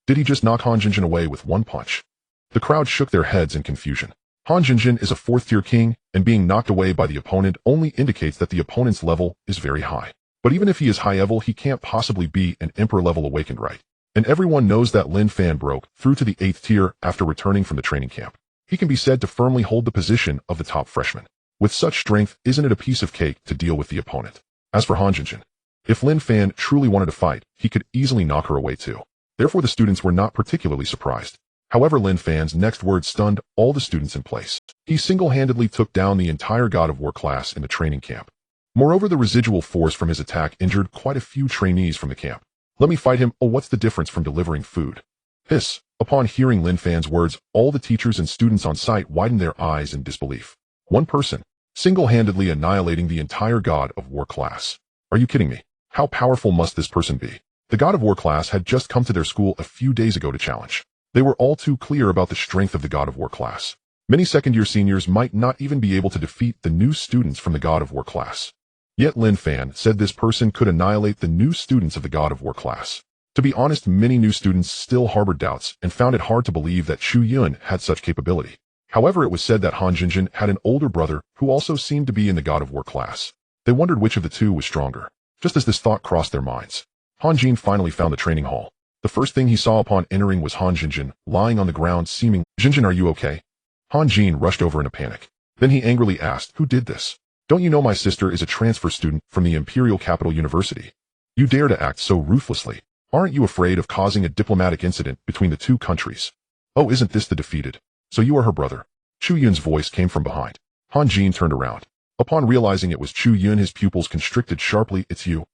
Did he just knock Han Xinqian away with one punch?" The crowd shook their heads in confusion. Han Xinqian is a fourth-tier king, and being knocked away by the opponent only indicates that the opponent's level is very high. But even if he is high level, he can't possibly be an emperor-level awakened, right? And everyone knows that Lin Fan broke through to the 8th tier after returning from the training camp. He can be said to firmly hold the position of the top freshman. With such strength, isn't it a piece of cake to deal with the opponent? As for Han Xinqian, if Lin Fan truly wanted to fight, he could easily knock her away too. Therefore, the students were not particularly surprised. However, Lin Fan's next words stunned all the students in place. He single-handedly took down the entire God of War class in the training camp. Moreover, the residual force from his attack injured quite a few trainees from the camp. Let me fight him. Oh, what's the difference from delivering food? Hiss. Upon hearing Lin Fan's words, all the teachers and students on site widened their eyes in disbelief. One person, single-handedly annihilating the entire God of War class. Are you kidding me? How powerful must this person be? The God of War class had just come to their school a few days ago to challenge. They were all too clear about the strength of the God of War class. Many second-year seniors might not even be able to defeat the new students from the God of War class. Yet Lin Fan said this person could annihilate the new students of the God of War class. To be honest, many new students still harbored doubts and found it hard to believe that Chu Yun had such capability. However, it was said that Han Xinqian had an older brother who also seemed to be in the God of War class. They wondered which of the two was stronger. Just as this thought crossed their minds, Han Jin finally found the training hall. The first thing he saw upon entering was Han Xinqian, lying on the ground seeming, "Xinqian, are you okay?" Han Jin rushed over in a panic. Then he angrily asked, "Who did this? Don't you know my sister is a transfer student from the Imperial Capital University? You dare to act so ruthlessly. Aren't you afraid of causing a diplomatic incident between the two countries? Oh, isn't this the defeated? So you are her brother." Chu Yun's voice came from behind. Han Jin turned around. Upon realizing it was Chu Yun, his pupils constricted sharply. "It's you?"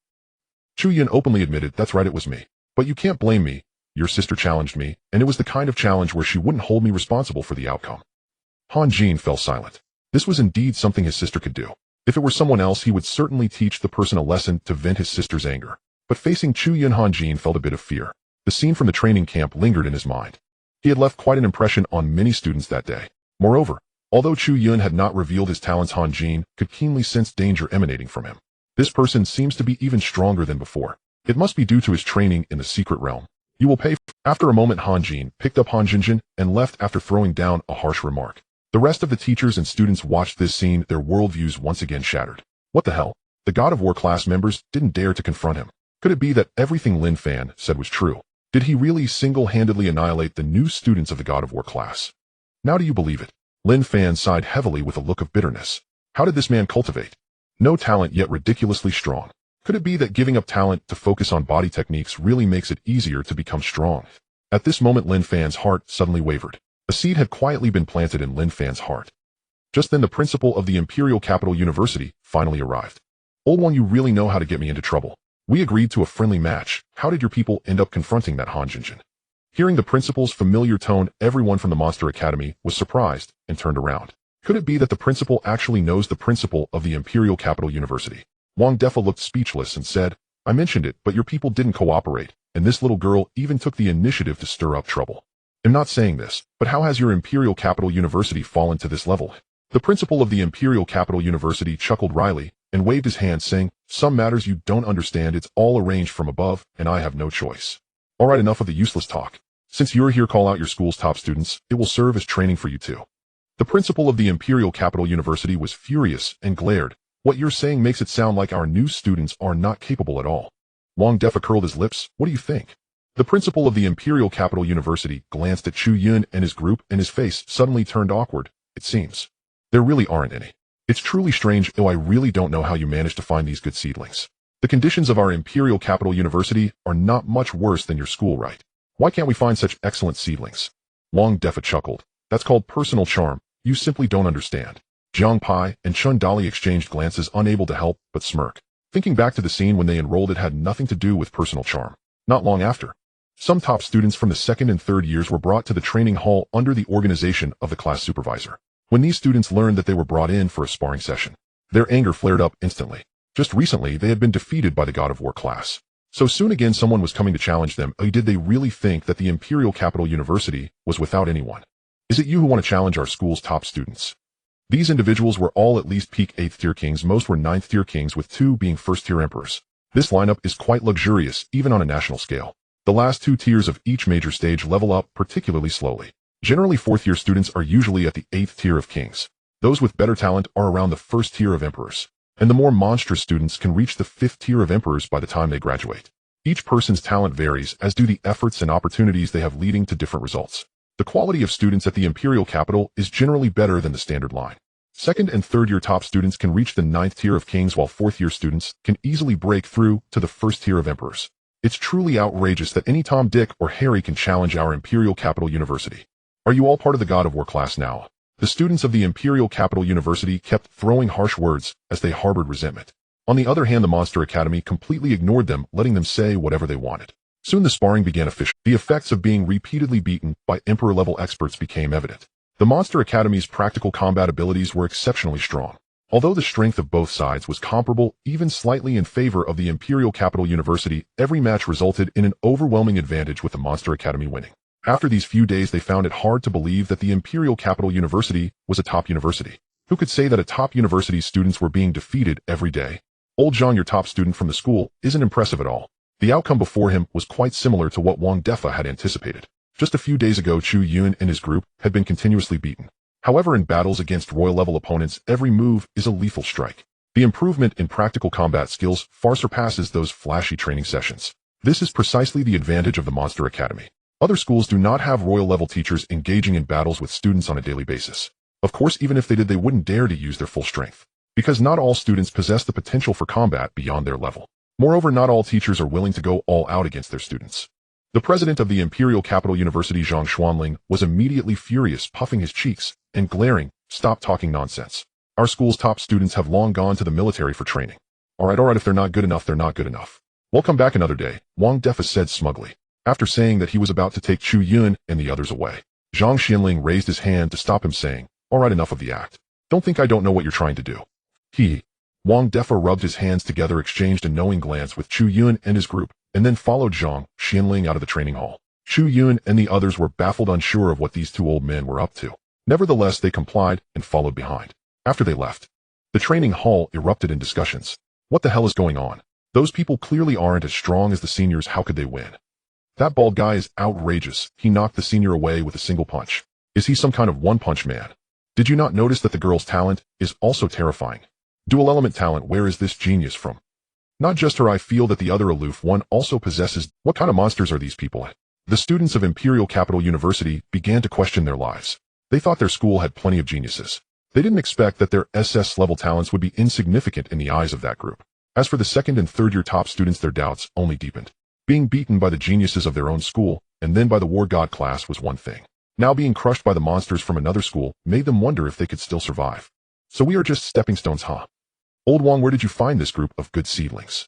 Chu Yun openly admitted, "That's right, it was me. But you can't blame me. Your sister challenged me, and it was the kind of challenge where she wouldn't hold me responsible for the outcome." Han Jin fell silent. This was indeed something his sister could do. If it were someone else, he would certainly teach the person a lesson to vent his sister's anger. But facing Chu Yun, Han Jin felt a bit of fear. The scene from the training camp lingered in his mind. He had left quite an impression on many students that day. Moreover, although Chu Yun had not revealed his talents, Han Jin could keenly sense danger emanating from him. This person seems to be even stronger than before. It must be due to his training in the secret realm. You will pay. After a moment, Han Jin picked up Han Xinqian and left after throwing down a harsh remark. The rest of the teachers and students watched this scene, their worldviews once again shattered. What the hell? The God of War class members didn't dare to confront him. Could it be that everything Lin Fan said was true? Did he really single-handedly annihilate the new students of the God of War class? Now do you believe it? Lin Fan sighed heavily with a look of bitterness. How did this man cultivate? No talent, yet ridiculously strong. Could it be that giving up talent to focus on body techniques really makes it easier to become strong? At this moment, Lin Fan's heart suddenly wavered. A seed had quietly been planted in Lin Fan's heart. Just then the principal of the Imperial Capital University finally arrived. "Old one, you really know how to get me into trouble. We agreed to a friendly match. How did your people end up confronting that Han Xinqian?" Hearing the principal's familiar tone, everyone from the Monster Academy was surprised and turned around. Could it be that the principal actually knows the principal of the Imperial Capital University? Wang Defa looked speechless and said, I mentioned it, but your people didn't cooperate, and this little girl even took the initiative to stir up trouble. I'm not saying this, but how has your Imperial Capital University fallen to this level? The principal of the Imperial Capital University chuckled wryly and waved his hand, saying, some matters you don't understand, it's all arranged from above, and I have no choice. All right, enough of the useless talk. Since you're here, call out your school's top students. It will serve as training for you too. The principal of the Imperial Capital University was furious and glared. What you're saying makes it sound like our new students are not capable at all. Wang Defa curled his lips. What do you think? The principal of the Imperial Capital University glanced at Chu Yun and his group, and his face suddenly turned awkward. It seems there really aren't any. It's truly strange, though I really don't know how you managed to find these good seedlings. The conditions of our Imperial Capital University are not much worse than your school, right? Why can't we find such excellent seedlings? Wang Defa chuckled. That's called personal charm. You simply don't understand. Jiang Pai and Chun Dali exchanged glances, unable to help but smirk. Thinking back to the scene when they enrolled, it had nothing to do with personal charm. Not long after, some top students from the second and third years were brought to the training hall under the organization of the class supervisor. When these students learned that they were brought in for a sparring session, their anger flared up instantly. Just recently, they had been defeated by the God of War class. So soon again someone was coming to challenge them. Did they really think that the Imperial Capital University was without anyone? Is it you who want to challenge our school's top students? These individuals were all at least peak 8th tier kings, most were 9th tier kings, with 2 being 1st tier emperors. This lineup is quite luxurious, even on a national scale. The last 2 tiers of each major stage level up particularly slowly. Generally 4th year students are usually at the 8th tier of kings. Those with better talent are around the 1st tier of emperors. And the more monstrous students can reach the 5th tier of emperors by the time they graduate. Each person's talent varies, as do the efforts and opportunities they have, leading to different results. The quality of students at the Imperial Capital is generally better than the standard line. 2nd and 3rd year top students can reach the 9th tier of kings, while 4th year students can easily break through to the 1st tier of emperors. It's truly outrageous that any Tom, Dick, or Harry can challenge our Imperial Capital University. Are you all part of the God of War class now? The students of the Imperial Capital University kept throwing harsh words as they harbored resentment. On the other hand, the Monster Academy completely ignored them, letting them say whatever they wanted. Soon the sparring began officially. The effects of being repeatedly beaten by Emperor-level experts became evident. The Monster Academy's practical combat abilities were exceptionally strong. Although the strength of both sides was comparable, even slightly in favor of the Imperial Capital University, every match resulted in an overwhelming advantage, with the Monster Academy winning. After these few days, they found it hard to believe that the Imperial Capital University was a top university. Who could say that a top university's students were being defeated every day? Old Zhang, your top student from the school, isn't impressive at all. The outcome before him was quite similar to what Wang Defa had anticipated. Just a few days ago, Chu Yun and his group had been continuously beaten. However, in battles against royal-level opponents, every move is a lethal strike. The improvement in practical combat skills far surpasses those flashy training sessions. This is precisely the advantage of the Monster Academy. Other schools do not have royal-level teachers engaging in battles with students on a daily basis. Of course, even if they did, they wouldn't dare to use their full strength, because not all students possess the potential for combat beyond their level. Moreover, not all teachers are willing to go all out against their students. The president of the Imperial Capital University, Zhang Xuanling, was immediately furious, puffing his cheeks and glaring. Stop talking nonsense. Our school's top students have long gone to the military for training. All right, if they're not good enough, they're not good enough. We'll come back another day, Wang Defa said smugly. After saying that he was about to take Chu Yun and the others away, Zhang Xianling raised his hand to stop him, saying, all right, enough of the act. Don't think I don't know what you're trying to do. Wang Defa rubbed his hands together, exchanged a knowing glance with Chu Yun and his group, and then followed Zhang Xianling out of the training hall. Chu Yun and the others were baffled, unsure of what these 2 old men were up to. Nevertheless, they complied and followed behind. After they left, the training hall erupted in discussions. What the hell is going on? Those people clearly aren't as strong as the seniors. How could they win? That bald guy is outrageous. He knocked the senior away with a single punch. Is he some kind of one-punch man? Did you not notice that the girl's talent is also terrifying? Dual element talent, where is this genius from? Not just her, I feel that the other aloof one also possesses. What kind of monsters are these people? The students of Imperial Capital University began to question their lives. They thought their school had plenty of geniuses. They didn't expect that their SS-level talents would be insignificant in the eyes of that group. As for the 2nd and 3rd year top students, their doubts only deepened. Being beaten by the geniuses of their own school, and then by the War God class, was one thing. Now being crushed by the monsters from another school made them wonder if they could still survive. So we are just stepping stones, huh? Old Wang, where did you find this group of good seedlings?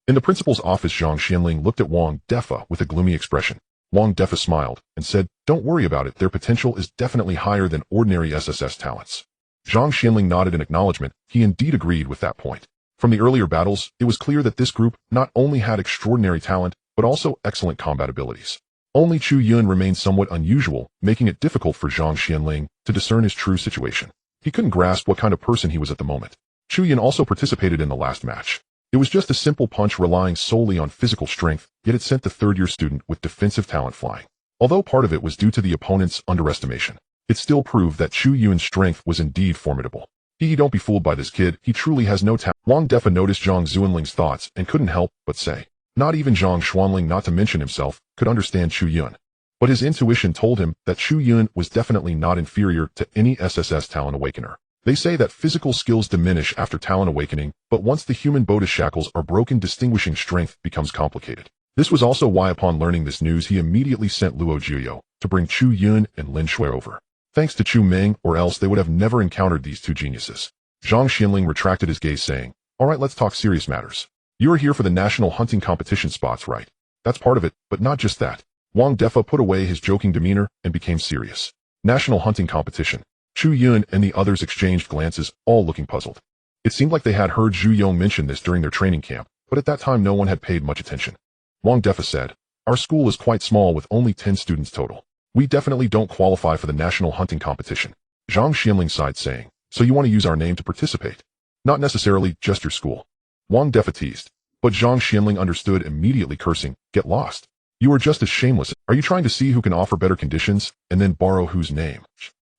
In the principal's office, Zhang Xianling looked at Wang Defa with a gloomy expression. Wang Defa smiled and said, don't worry about it, their potential is definitely higher than ordinary SSS talents. Zhang Xianling nodded in acknowledgement. He indeed agreed with that point. From the earlier battles, it was clear that this group not only had extraordinary talent, but also excellent combat abilities. Only Chu Yun remained somewhat unusual, making it difficult for Zhang Xianling to discern his true situation. He couldn't grasp what kind of person he was at the moment. Chu Yun also participated in the last match. It was just a simple punch relying solely on physical strength, yet it sent the third-year student with defensive talent flying. Although part of it was due to the opponent's underestimation, it still proved that Chu Yun's strength was indeed formidable. Don't be fooled by this kid, he truly has no talent. Wang Defa noticed Zhang Zuanling's thoughts and couldn't help but say. Not even Zhang Xuanling, not to mention himself, could understand Chu Yun. But his intuition told him that Chu Yun was definitely not inferior to any SSS talent awakener. They say that physical skills diminish after talent awakening, but once the human Buddha shackles are broken, distinguishing strength becomes complicated. This was also why upon learning this news he immediately sent Luo Jiuyou to bring Chu Yun and Lin Shui over. Thanks to Chu Meng, or else they would have never encountered these two geniuses. Zhang Xianling retracted his gaze saying, "Alright, let's talk serious matters. You are here for the national hunting competition spots, right? That's part of it, but not just that." Wang Defa put away his joking demeanor and became serious. National hunting competition. Chu Yun and the others exchanged glances, all looking puzzled. It seemed like they had heard Zhu Yong mention this during their training camp, but at that time no one had paid much attention. Wang Defa said, "Our school is quite small with only 10 students total. We definitely don't qualify for the national hunting competition." Zhang Xianling sighed saying, "So you want to use our name to participate? Not necessarily just your school." Wang Defa teased, but Zhang Xianling understood immediately, cursing, "Get lost. You are just as shameless. Are you trying to see who can offer better conditions, and then borrow whose name?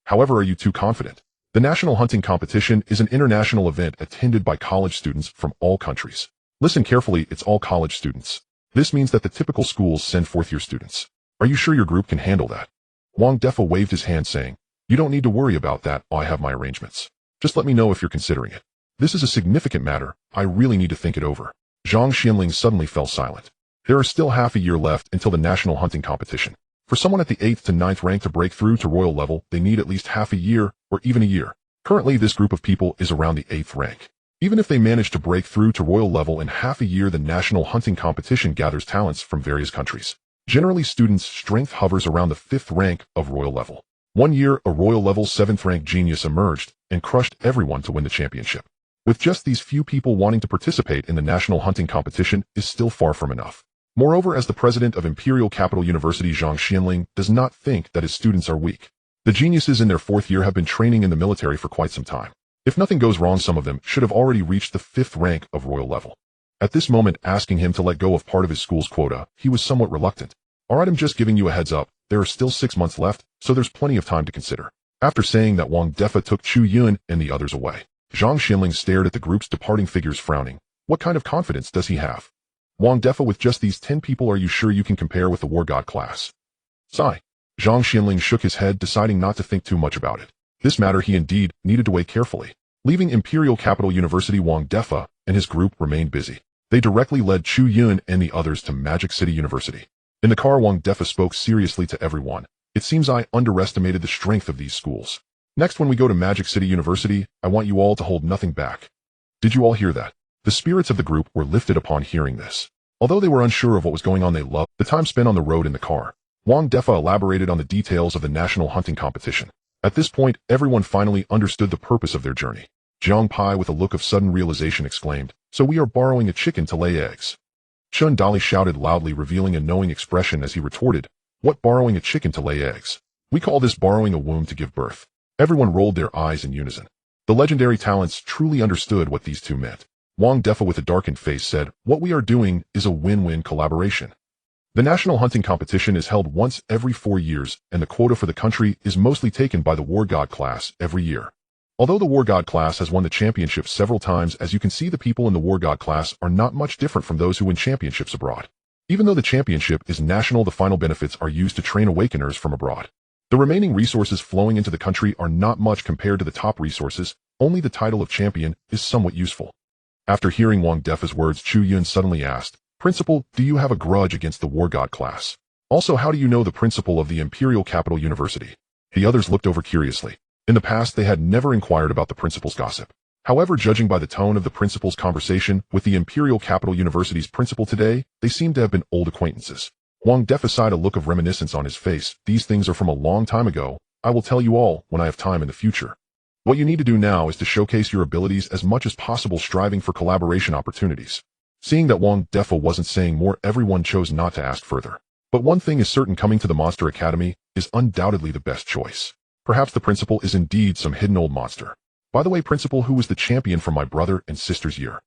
However, are you too confident? The national hunting competition is an international event attended by college students from all countries. Listen carefully, it's all college students. This means that the typical schools send fourth-year students. Are you sure your group can handle that?" Wang Defa waved his hand saying, "You don't need to worry about that, I have my arrangements. Just let me know if you're considering it. This is a significant matter, I really need to think it over." Zhang Xianling suddenly fell silent. There are still half a year left until the national hunting competition. For someone at the 8th to 9th rank to break through to royal level, they need at least half a year, or even a year. Currently, this group of people is around the 8th rank. Even if they manage to break through to royal level in half a year, the national hunting competition gathers talents from various countries. Generally, students' strength hovers around the 5th rank of royal level. One year, a royal level 7th rank genius emerged and crushed everyone to win the championship. With just these few people wanting to participate in the national hunting competition is still far from enough. Moreover, as the president of Imperial Capital University, Zhang Xianling does not think that his students are weak. The geniuses in their 4th year have been training in the military for quite some time. If nothing goes wrong, some of them should have already reached the 5th rank of royal level. At this moment, asking him to let go of part of his school's quota, he was somewhat reluctant. "Alright, I'm just giving you a heads up, there are still 6 months left, so there's plenty of time to consider." After saying that, Wang Defa took Chu Yun and the others away. Zhang Xianling stared at the group's departing figures, frowning. What kind of confidence does he have? Wang Defa, with just these 10 people, are you sure you can compare with the war god class? Sigh. Zhang Xianling shook his head, deciding not to think too much about it. This matter he indeed needed to weigh carefully. Leaving Imperial Capital University, Wang Defa and his group remained busy. They directly led Chu Yun and the others to Magic City University. In the car, Wang Defa spoke seriously to everyone. "It seems I underestimated the strength of these schools. Next, when we go to Magic City University, I want you all to hold nothing back." Did you all hear that? The spirits of the group were lifted upon hearing this. Although they were unsure of what was going on, they loved the time spent on the road in the car. Wang Defa elaborated on the details of the national hunting competition. At this point, everyone finally understood the purpose of their journey. Jiang Pai, with a look of sudden realization, exclaimed, "So we are borrowing a chicken to lay eggs?" Chun Dali shouted loudly, revealing a knowing expression as he retorted, "What, borrowing a chicken to lay eggs? We call this borrowing a womb to give birth." Everyone rolled their eyes in unison. The legendary talents truly understood what these two meant. Wang Defa, with a darkened face, said, "What we are doing is a win-win collaboration. The national hunting competition is held once every 4 years, and the quota for the country is mostly taken by the war god class every year. Although the war god class has won the championship several times, as you can see, the people in the war god class are not much different from those who win championships abroad. Even though the championship is national, the final benefits are used to train awakeners from abroad. The remaining resources flowing into the country are not much compared to the top resources, only the title of champion is somewhat useful." After hearing Wang Defa's words, Chu Yun suddenly asked, "Principal, do you have a grudge against the war god class? Also, how do you know the principal of the Imperial Capital University?" The others looked over curiously. In the past, they had never inquired about the principal's gossip. However, judging by the tone of the principal's conversation with the Imperial Capital University's principal today, they seemed to have been old acquaintances. Wang Defa sighed, a look of reminiscence on his face. "These things are from a long time ago. I will tell you all when I have time in the future." What you need to do now is to showcase your abilities as much as possible, striving for collaboration opportunities. Seeing that Wang Defa wasn't saying more, everyone chose not to ask further. But one thing is certain, coming to the Monster Academy is undoubtedly the best choice. Perhaps the principal is indeed some hidden old monster. By the way, principal, who was the champion from my brother and sister's year?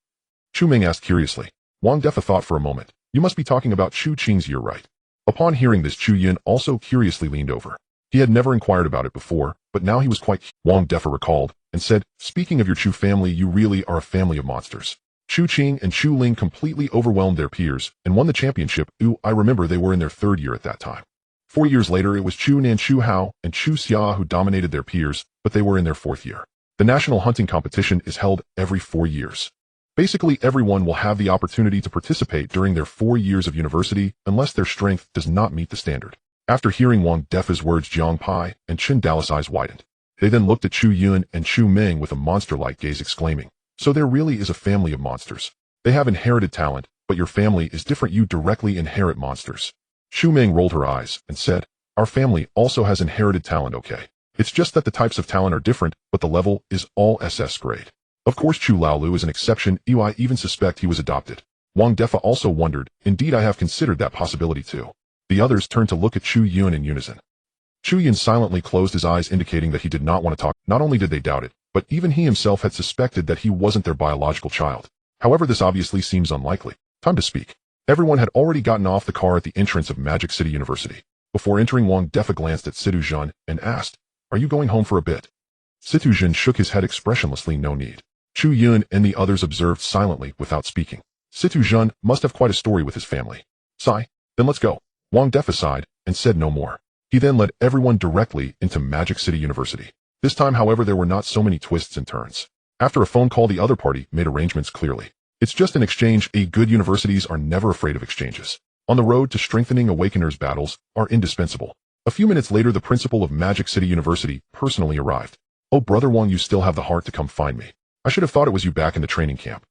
Chu Ming asked curiously. Wang Defa thought for a moment. You must be talking about Chu Qing's year, right? Upon hearing this, Chu Yun also curiously leaned over. He had never inquired about it before, but now he was quite. Wang Defa recalled and said, speaking of your Chu family, you really are a family of monsters. Chu Qing and Chu Ling completely overwhelmed their peers and won the championship. I remember they were in their third year at that time. 4 years later, it was Chu Nan, Chu Hao, and Chu Xia who dominated their peers, but they were in their fourth year. The national hunting competition is held every 4 years. Basically, everyone will have the opportunity to participate during their 4 years of university unless their strength does not meet the standard. After hearing Wang Defa's words, Jiang Pai and Chen Dallas' eyes widened. They then looked at Chu Yun and Chu Ming with a monster-like gaze, exclaiming, so there really is a family of monsters. They have inherited talent, but your family is different. You directly inherit monsters. Chu Ming rolled her eyes and said, our family also has inherited talent, okay? It's just that the types of talent are different, but the level is all SS grade. Of course, Chu Laolu is an exception. I even suspect he was adopted. Wang Defa also wondered, indeed I have considered that possibility too. The others turned to look at Chu Yun in unison. Chu Yun silently closed his eyes, indicating that he did not want to talk. Not only did they doubt it, but even he himself had suspected that he wasn't their biological child. However, this obviously seems unlikely. Time to speak. Everyone had already gotten off the car at the entrance of Magic City University. Before entering, Wang Defa glanced at Situ Zhen and asked, are you going home for a bit? Situ Zhen shook his head expressionlessly. No need. Chu Yun and the others observed silently without speaking. Situ Zhen must have quite a story with his family. Sigh. Then let's go. Wang Defa sighed and said no more. He then led everyone directly into Magic City University. This time, however, there were not so many twists and turns. After a phone call, the other party made arrangements clearly. It's just an exchange. Good universities are never afraid of exchanges. On the road to strengthening Awakeners, battles are indispensable. A few minutes later, the principal of Magic City University personally arrived. Oh, Brother Wang, you still have the heart to come find me. I should have thought it was you back in the training camp.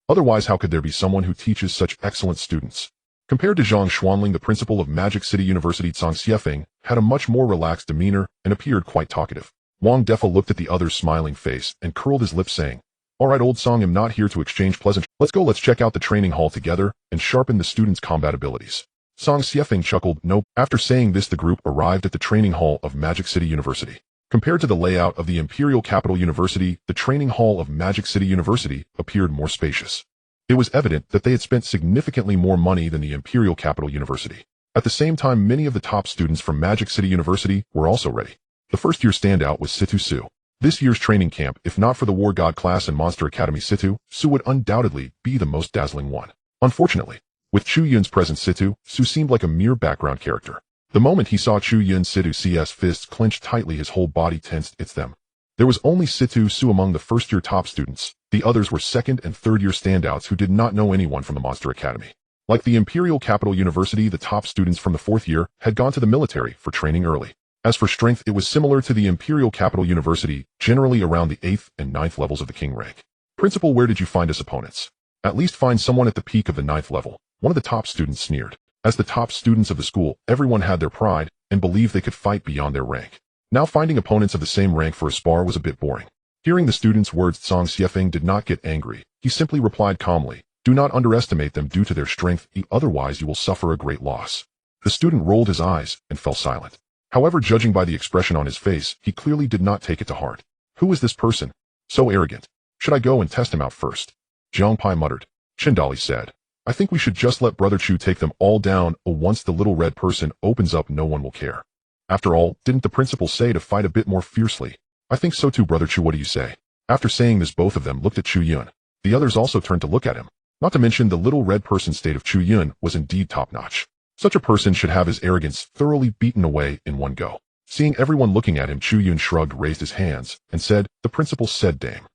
Otherwise, how could there be someone who teaches such excellent students? Compared to Zhang Xuanling, the principal of Magic City University, Zhang Xiefeng, had a much more relaxed demeanor and appeared quite talkative. Wang Defa looked at the other's smiling face and curled his lips, saying, all right, old Song, I'm not here to exchange pleasant. Let's go. Let's check out the training hall together and sharpen the students' combat abilities. Song Xiefeng chuckled. Nope. After saying this, the group arrived at the training hall of Magic City University. Compared to the layout of the Imperial Capital University, the training hall of Magic City University appeared more spacious. It was evident that they had spent significantly more money than the Imperial Capital University. At the same time, many of the top students from Magic City University were also ready. The first-year standout was Situ Su. This year's training camp, if not for the War God class and Monster Academy, Situ Su would undoubtedly be the most dazzling one. Unfortunately, with Chu Yun's presence, Situ Su seemed like a mere background character. The moment he saw Chu Yun, Situ C's fists clenched tightly, his whole body tensed. It's them. There was only Situ Su among the first-year top students. The others were second- and third-year standouts who did not know anyone from the Monster Academy. Like the Imperial Capital University, the top students from the fourth year had gone to the military for training early. As for strength, it was similar to the Imperial Capital University, generally around the 8th and 9th levels of the king rank. Principal, where did you find his opponents? At least find someone at the peak of the 9th level. One of the top students sneered. As the top students of the school, everyone had their pride and believed they could fight beyond their rank. Now finding opponents of the same rank for a spar was a bit boring. Hearing the students' words, Song Xiefeng did not get angry. He simply replied calmly, do not underestimate them due to their strength, otherwise you will suffer a great loss. The student rolled his eyes and fell silent. However, judging by the expression on his face, he clearly did not take it to heart. Who is this person? So arrogant. Should I go and test him out first? Jiang Pai muttered. Chindali said, I think we should just let Brother Chu take them all down. Once the little red person opens up, no one will care. After all, didn't the principal say to fight a bit more fiercely? I think so too, Brother Chu. What do you say? After saying this, both of them looked at Chu Yun. The others also turned to look at him. Not to mention the little red person's state of Chu Yun was indeed top-notch. Such a person should have his arrogance thoroughly beaten away in one go. Seeing everyone looking at him, Chu Yun shrugged, raised his hands, and said, the principal said, dame.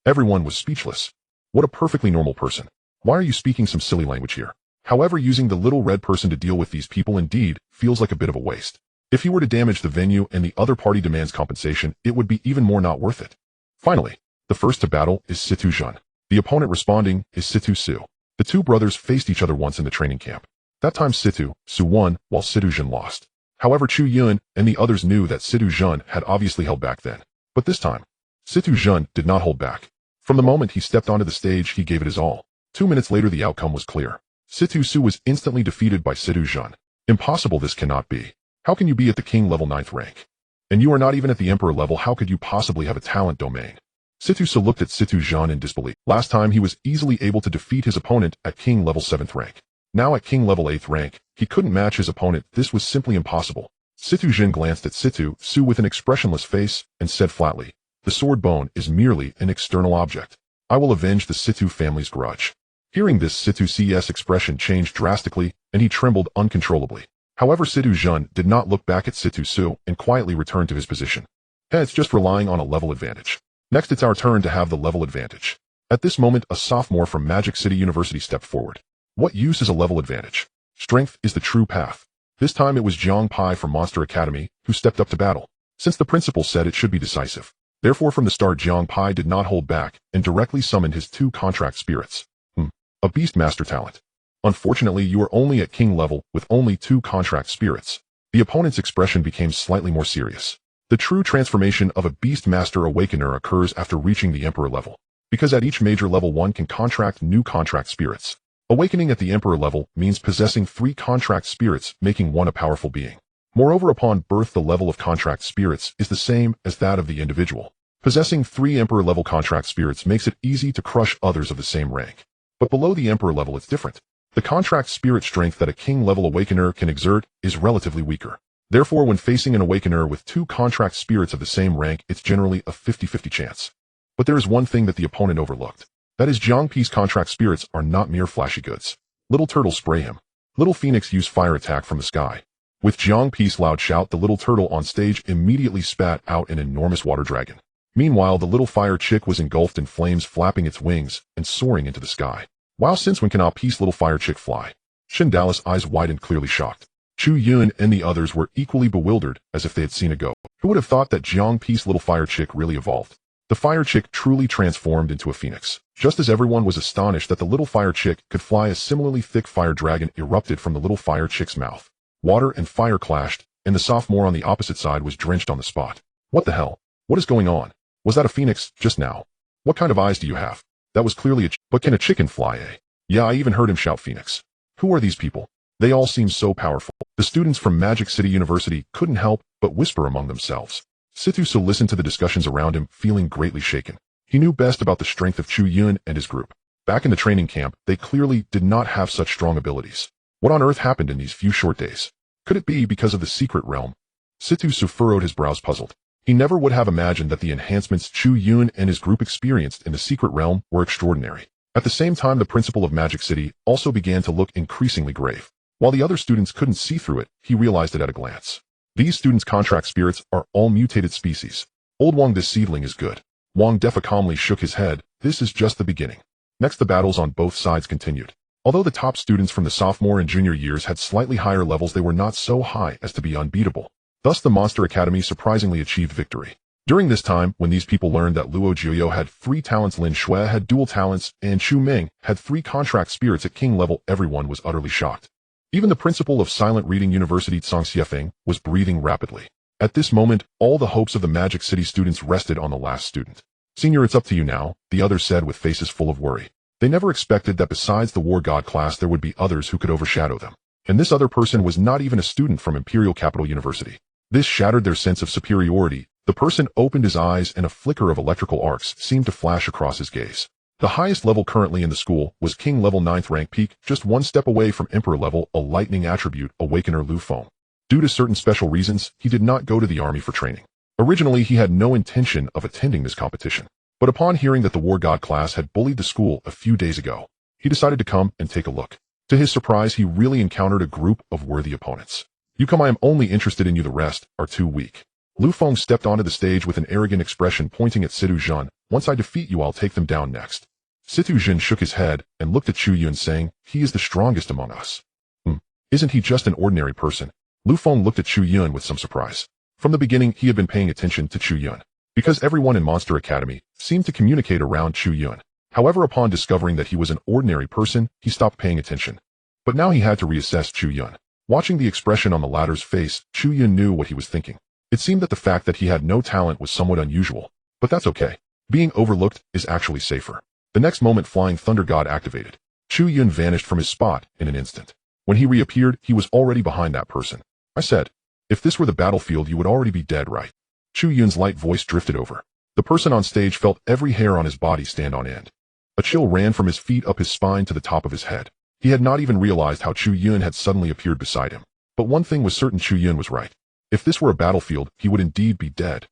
Everyone was speechless. What a perfectly normal person. Why are you speaking some silly language here? However, using the little red person to deal with these people indeed feels like a bit of a waste. If he were to damage the venue and the other party demands compensation, it would be even more not worth it. Finally, the first to battle is Situ Zhen. The opponent responding is Situ Su. The two brothers faced each other once in the training camp. That time Situ Su won, while Situ Zhen lost. However, Chu Yun and the others knew that Situ Zhen had obviously held back then. But this time, Chu Yun did not hold back. From the moment he stepped onto the stage, he gave it his all. 2 minutes later, the outcome was clear. Su was instantly defeated by Chu Yun. Impossible, this cannot be. How can you be at the king level 9th rank? And you are not even at the emperor level, how could you possibly have a talent domain? Su looked at Chu Yun in disbelief. Last time he was easily able to defeat his opponent at king level 7th rank. Now at king level 8th rank, he couldn't match his opponent, this was simply impossible. Chu Yun glanced at Su with an expressionless face and said flatly, "The sword bone is merely an external object. I will avenge the Chu family's grudge." Hearing this, Chu's expression changed drastically, and he trembled uncontrollably. However, Chu Yun did not look back at Su and quietly returned to his position. It's just relying on a level advantage. Next, it's our turn to have the level advantage. At this moment, a sophomore from Magic City University stepped forward. What use is a level advantage? Strength is the true path. This time it was Jiang Pai from Monster Academy who stepped up to battle. Since the principal said it should be decisive. Therefore, from the start, Jiang Pai did not hold back and directly summoned his 2 contract spirits. A beast master talent. Unfortunately, you are only at king level with only 2 contract spirits. The opponent's expression became slightly more serious. The true transformation of a beast master awakener occurs after reaching the emperor level, because at each major level one can contract new contract spirits. Awakening at the emperor level means possessing 3 contract spirits, making one a powerful being. Moreover, upon birth, the level of contract spirits is the same as that of the individual. Possessing 3 emperor level contract spirits makes it easy to crush others of the same rank. But below the emperor level, it's different. The contract spirit strength that a king level awakener can exert is relatively weaker. Therefore, when facing an awakener with 2 contract spirits of the same rank, it's generally a 50-50 chance. But there is one thing that the opponent overlooked. That is, Jiang Pei's contract spirits are not mere flashy goods. Little turtle spray him. Little phoenix use fire attack from the sky. With Jiang Pei's loud shout, the little turtle on stage immediately spat out an enormous water dragon. Meanwhile, the little fire chick was engulfed in flames, flapping its wings and soaring into the sky. Wow, since when can our Peace little fire chick fly? Shindalis' eyes widened, clearly shocked. Chu Yun and the others were equally bewildered, as if they had seen a ghost. Who would have thought that Jiang Pei's little fire chick really evolved? The fire chick truly transformed into a phoenix. Just as everyone was astonished that the little fire chick could fly, a similarly thick fire dragon erupted from the little fire chick's mouth. Water and fire clashed, and the sophomore on the opposite side was drenched on the spot. What the hell? What is going on? Was that a phoenix just now? What kind of eyes do you have? That was clearly but can a chicken fly, eh? Yeah, I even heard him shout phoenix. Who are these people? They all seem so powerful. The students from Magic City University couldn't help but whisper among themselves. Chu listened to the discussions around him, feeling greatly shaken. He knew best about the strength of Chu Yun and his group. Back in the training camp, they clearly did not have such strong abilities. What on earth happened in these few short days? Could it be because of the secret realm? Chu furrowed his brows, puzzled. He never would have imagined that the enhancements Chu Yun and his group experienced in the secret realm were extraordinary. At the same time, the principal of Magic City also began to look increasingly grave. While the other students couldn't see through it, he realized it at a glance. These students' contract spirits are all mutated species. Old Wang, this seedling is good. Wang Defa calmly shook his head. This is just the beginning. Next, the battles on both sides continued. Although the top students from the sophomore and junior years had slightly higher levels, they were not so high as to be unbeatable. Thus, the Monster Academy surprisingly achieved victory. During this time, when these people learned that Luo Jiuyo had 3 talents, Lin Shui had dual talents, and Chu Ming had 3 contract spirits at king level, everyone was utterly shocked. Even the principal of Silent Reading University, Tsang Xiefeng, was breathing rapidly. At this moment, all the hopes of the Magic City students rested on the last student. Senior, it's up to you now, the others said with faces full of worry. They never expected that besides the War God class there would be others who could overshadow them. And this other person was not even a student from Imperial Capital University. This shattered their sense of superiority. The person opened his eyes and a flicker of electrical arcs seemed to flash across his gaze. The highest level currently in the school was King level 9th rank peak, just 1 step away from Emperor level, a lightning attribute, Awakener Lu Feng. Due to certain special reasons, he did not go to the army for training. Originally, he had no intention of attending this competition. But upon hearing that the War God class had bullied the school a few days ago, he decided to come and take a look. To his surprise, he really encountered a group of worthy opponents. You come, I am only interested in you, the rest are too weak. Lu Feng stepped onto the stage with an arrogant expression, pointing at Chu Yun. Once I defeat you, I'll take them down next. Chu Yun shook his head and looked at Chu Yun, saying, he is the strongest among us. Isn't he just an ordinary person? Lu Feng looked at Chu Yun with some surprise. From the beginning, he had been paying attention to Chu Yun, because everyone in Monster Academy seemed to communicate around Chu Yun. However, upon discovering that he was an ordinary person, he stopped paying attention. But now he had to reassess Chu Yun. Watching the expression on the latter's face, Chu Yun knew what he was thinking. It seemed that the fact that he had no talent was somewhat unusual, But that's okay. Being overlooked is actually safer. The next moment, Flying Thunder God activated. Chu Yun vanished from his spot in an instant. When he reappeared, he was already behind that person. I said, if this were the battlefield, you would already be dead, right? Chu Yun's light voice drifted over. The person on stage felt every hair on his body stand on end. A chill ran from his feet up his spine to the top of his head. He had not even realized how Chu Yun had suddenly appeared beside him. But one thing was certain, Chu Yun was right. If this were a battlefield, he would indeed be dead.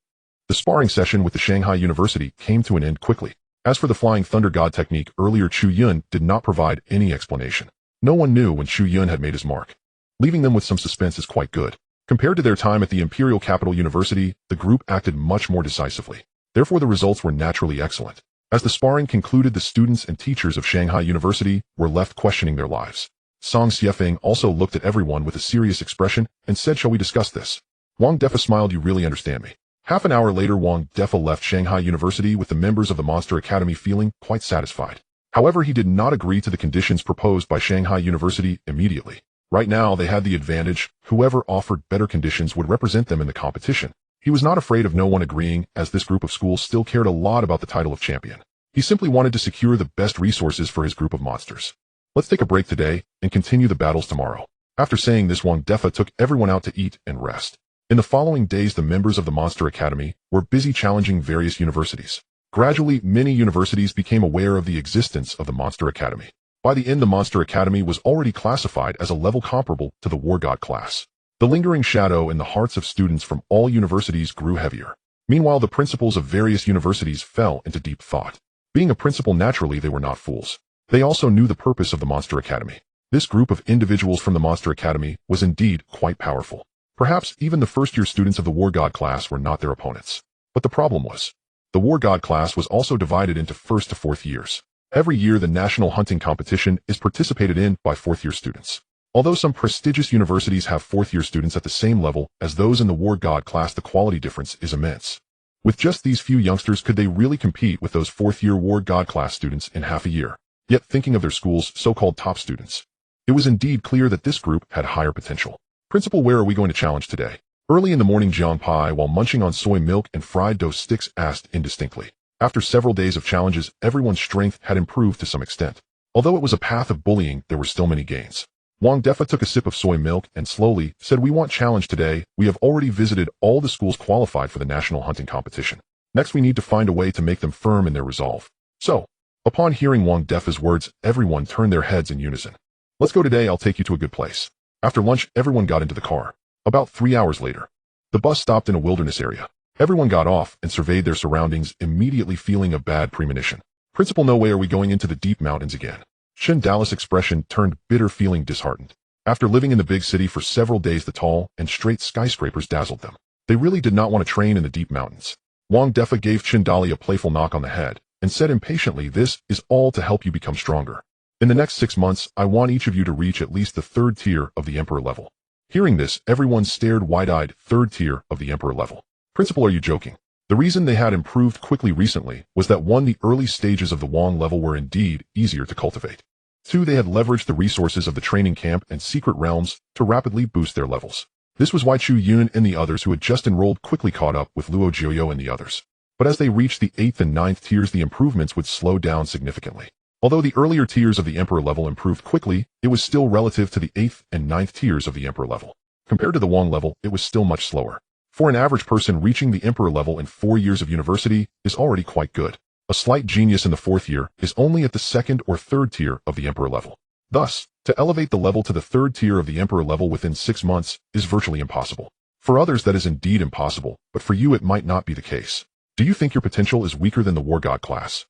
The sparring session with the Shanghai University came to an end quickly. As for the Flying Thunder God technique, earlier Chu Yun did not provide any explanation. No one knew when Chu Yun had made his mark. Leaving them with some suspense is quite good. Compared to their time at the Imperial Capital University, the group acted much more decisively. Therefore, the results were naturally excellent. As the sparring concluded, the students and teachers of Shanghai University were left questioning their lives. Song Xiefeng also looked at everyone with a serious expression and said, "Shall we discuss this?" Wang Defa smiled. "You really understand me." Half an hour later, Wang Defa left Shanghai University with the members of the Monster Academy feeling quite satisfied. However, he did not agree to the conditions proposed by Shanghai University immediately. Right now, they had the advantage. Whoever offered better conditions would represent them in the competition. He was not afraid of no one agreeing, as this group of schools still cared a lot about the title of champion. He simply wanted to secure the best resources for his group of monsters. Let's take a break today and continue the battles tomorrow. After saying this, Wang Defa took everyone out to eat and rest. In the following days, the members of the Monster Academy were busy challenging various universities. Gradually, many universities became aware of the existence of the Monster Academy. By the end, the Monster Academy was already classified as a level comparable to the War God class. The lingering shadow in the hearts of students from all universities grew heavier. Meanwhile, the principals of various universities fell into deep thought. Being a principal, naturally, they were not fools. They also knew the purpose of the Monster Academy. This group of individuals from the Monster Academy was indeed quite powerful. Perhaps even the first-year students of the War God class were not their opponents. But the problem was, the War God class was also divided into first to fourth years. Every year, the national hunting competition is participated in by fourth-year students. Although some prestigious universities have fourth-year students at the same level as those in the War God class, the quality difference is immense. With just these few youngsters, could they really compete with those fourth-year War God class students in half a year? Yet, thinking of their school's so-called top students, it was indeed clear that this group had higher potential. "Principal, where are we going to challenge today?" Early in the morning, Jiang Pai, while munching on soy milk and fried dough sticks, asked indistinctly. After several days of challenges, everyone's strength had improved to some extent. Although it was a path of bullying, there were still many gains. Wang Defa took a sip of soy milk and slowly said, "We want challenge today. We have already visited all the schools qualified for the national hunting competition. Next, we need to find a way to make them firm in their resolve." So, upon hearing Wang Defa's words, everyone turned their heads in unison. "Let's go today. I'll take you to a good place." After lunch, everyone got into the car. About 3 hours later, the bus stopped in a wilderness area. Everyone got off and surveyed their surroundings, immediately feeling a bad premonition. "Principal, no way are we going into the deep mountains again." Shen Dallas' expression turned bitter, feeling disheartened. After living in the big city for several days, the tall and straight skyscrapers dazzled them. They really did not want to train in the deep mountains. Wang Defa gave Chen Dali a playful knock on the head and said impatiently, "This is all to help you become stronger. In the next 6 months, I want each of you to reach at least the 3rd tier of the Emperor level." Hearing this, everyone stared wide-eyed. 3rd tier of the Emperor level. "Principal, are you joking?" The reason they had improved quickly recently was that 1. The early stages of the Wang level were indeed easier to cultivate. 2. They had leveraged the resources of the training camp and secret realms to rapidly boost their levels. This was why Chu Yun and the others who had just enrolled quickly caught up with Luo Jiuyo and the others. But as they reached the 8th and 9th tiers, the improvements would slow down significantly. Although the earlier tiers of the Emperor level improved quickly, it was still relative to the 8th and 9th tiers of the Emperor level. Compared to the Wang level, it was still much slower. For an average person, reaching the Emperor level in 4 years of university is already quite good. A slight genius in the 4th year is only at the 2nd or 3rd tier of the Emperor level. Thus, to elevate the level to the 3rd tier of the Emperor level within 6 months is virtually impossible. For others, that is indeed impossible, but for you it might not be the case. Do you think your potential is weaker than the War God class?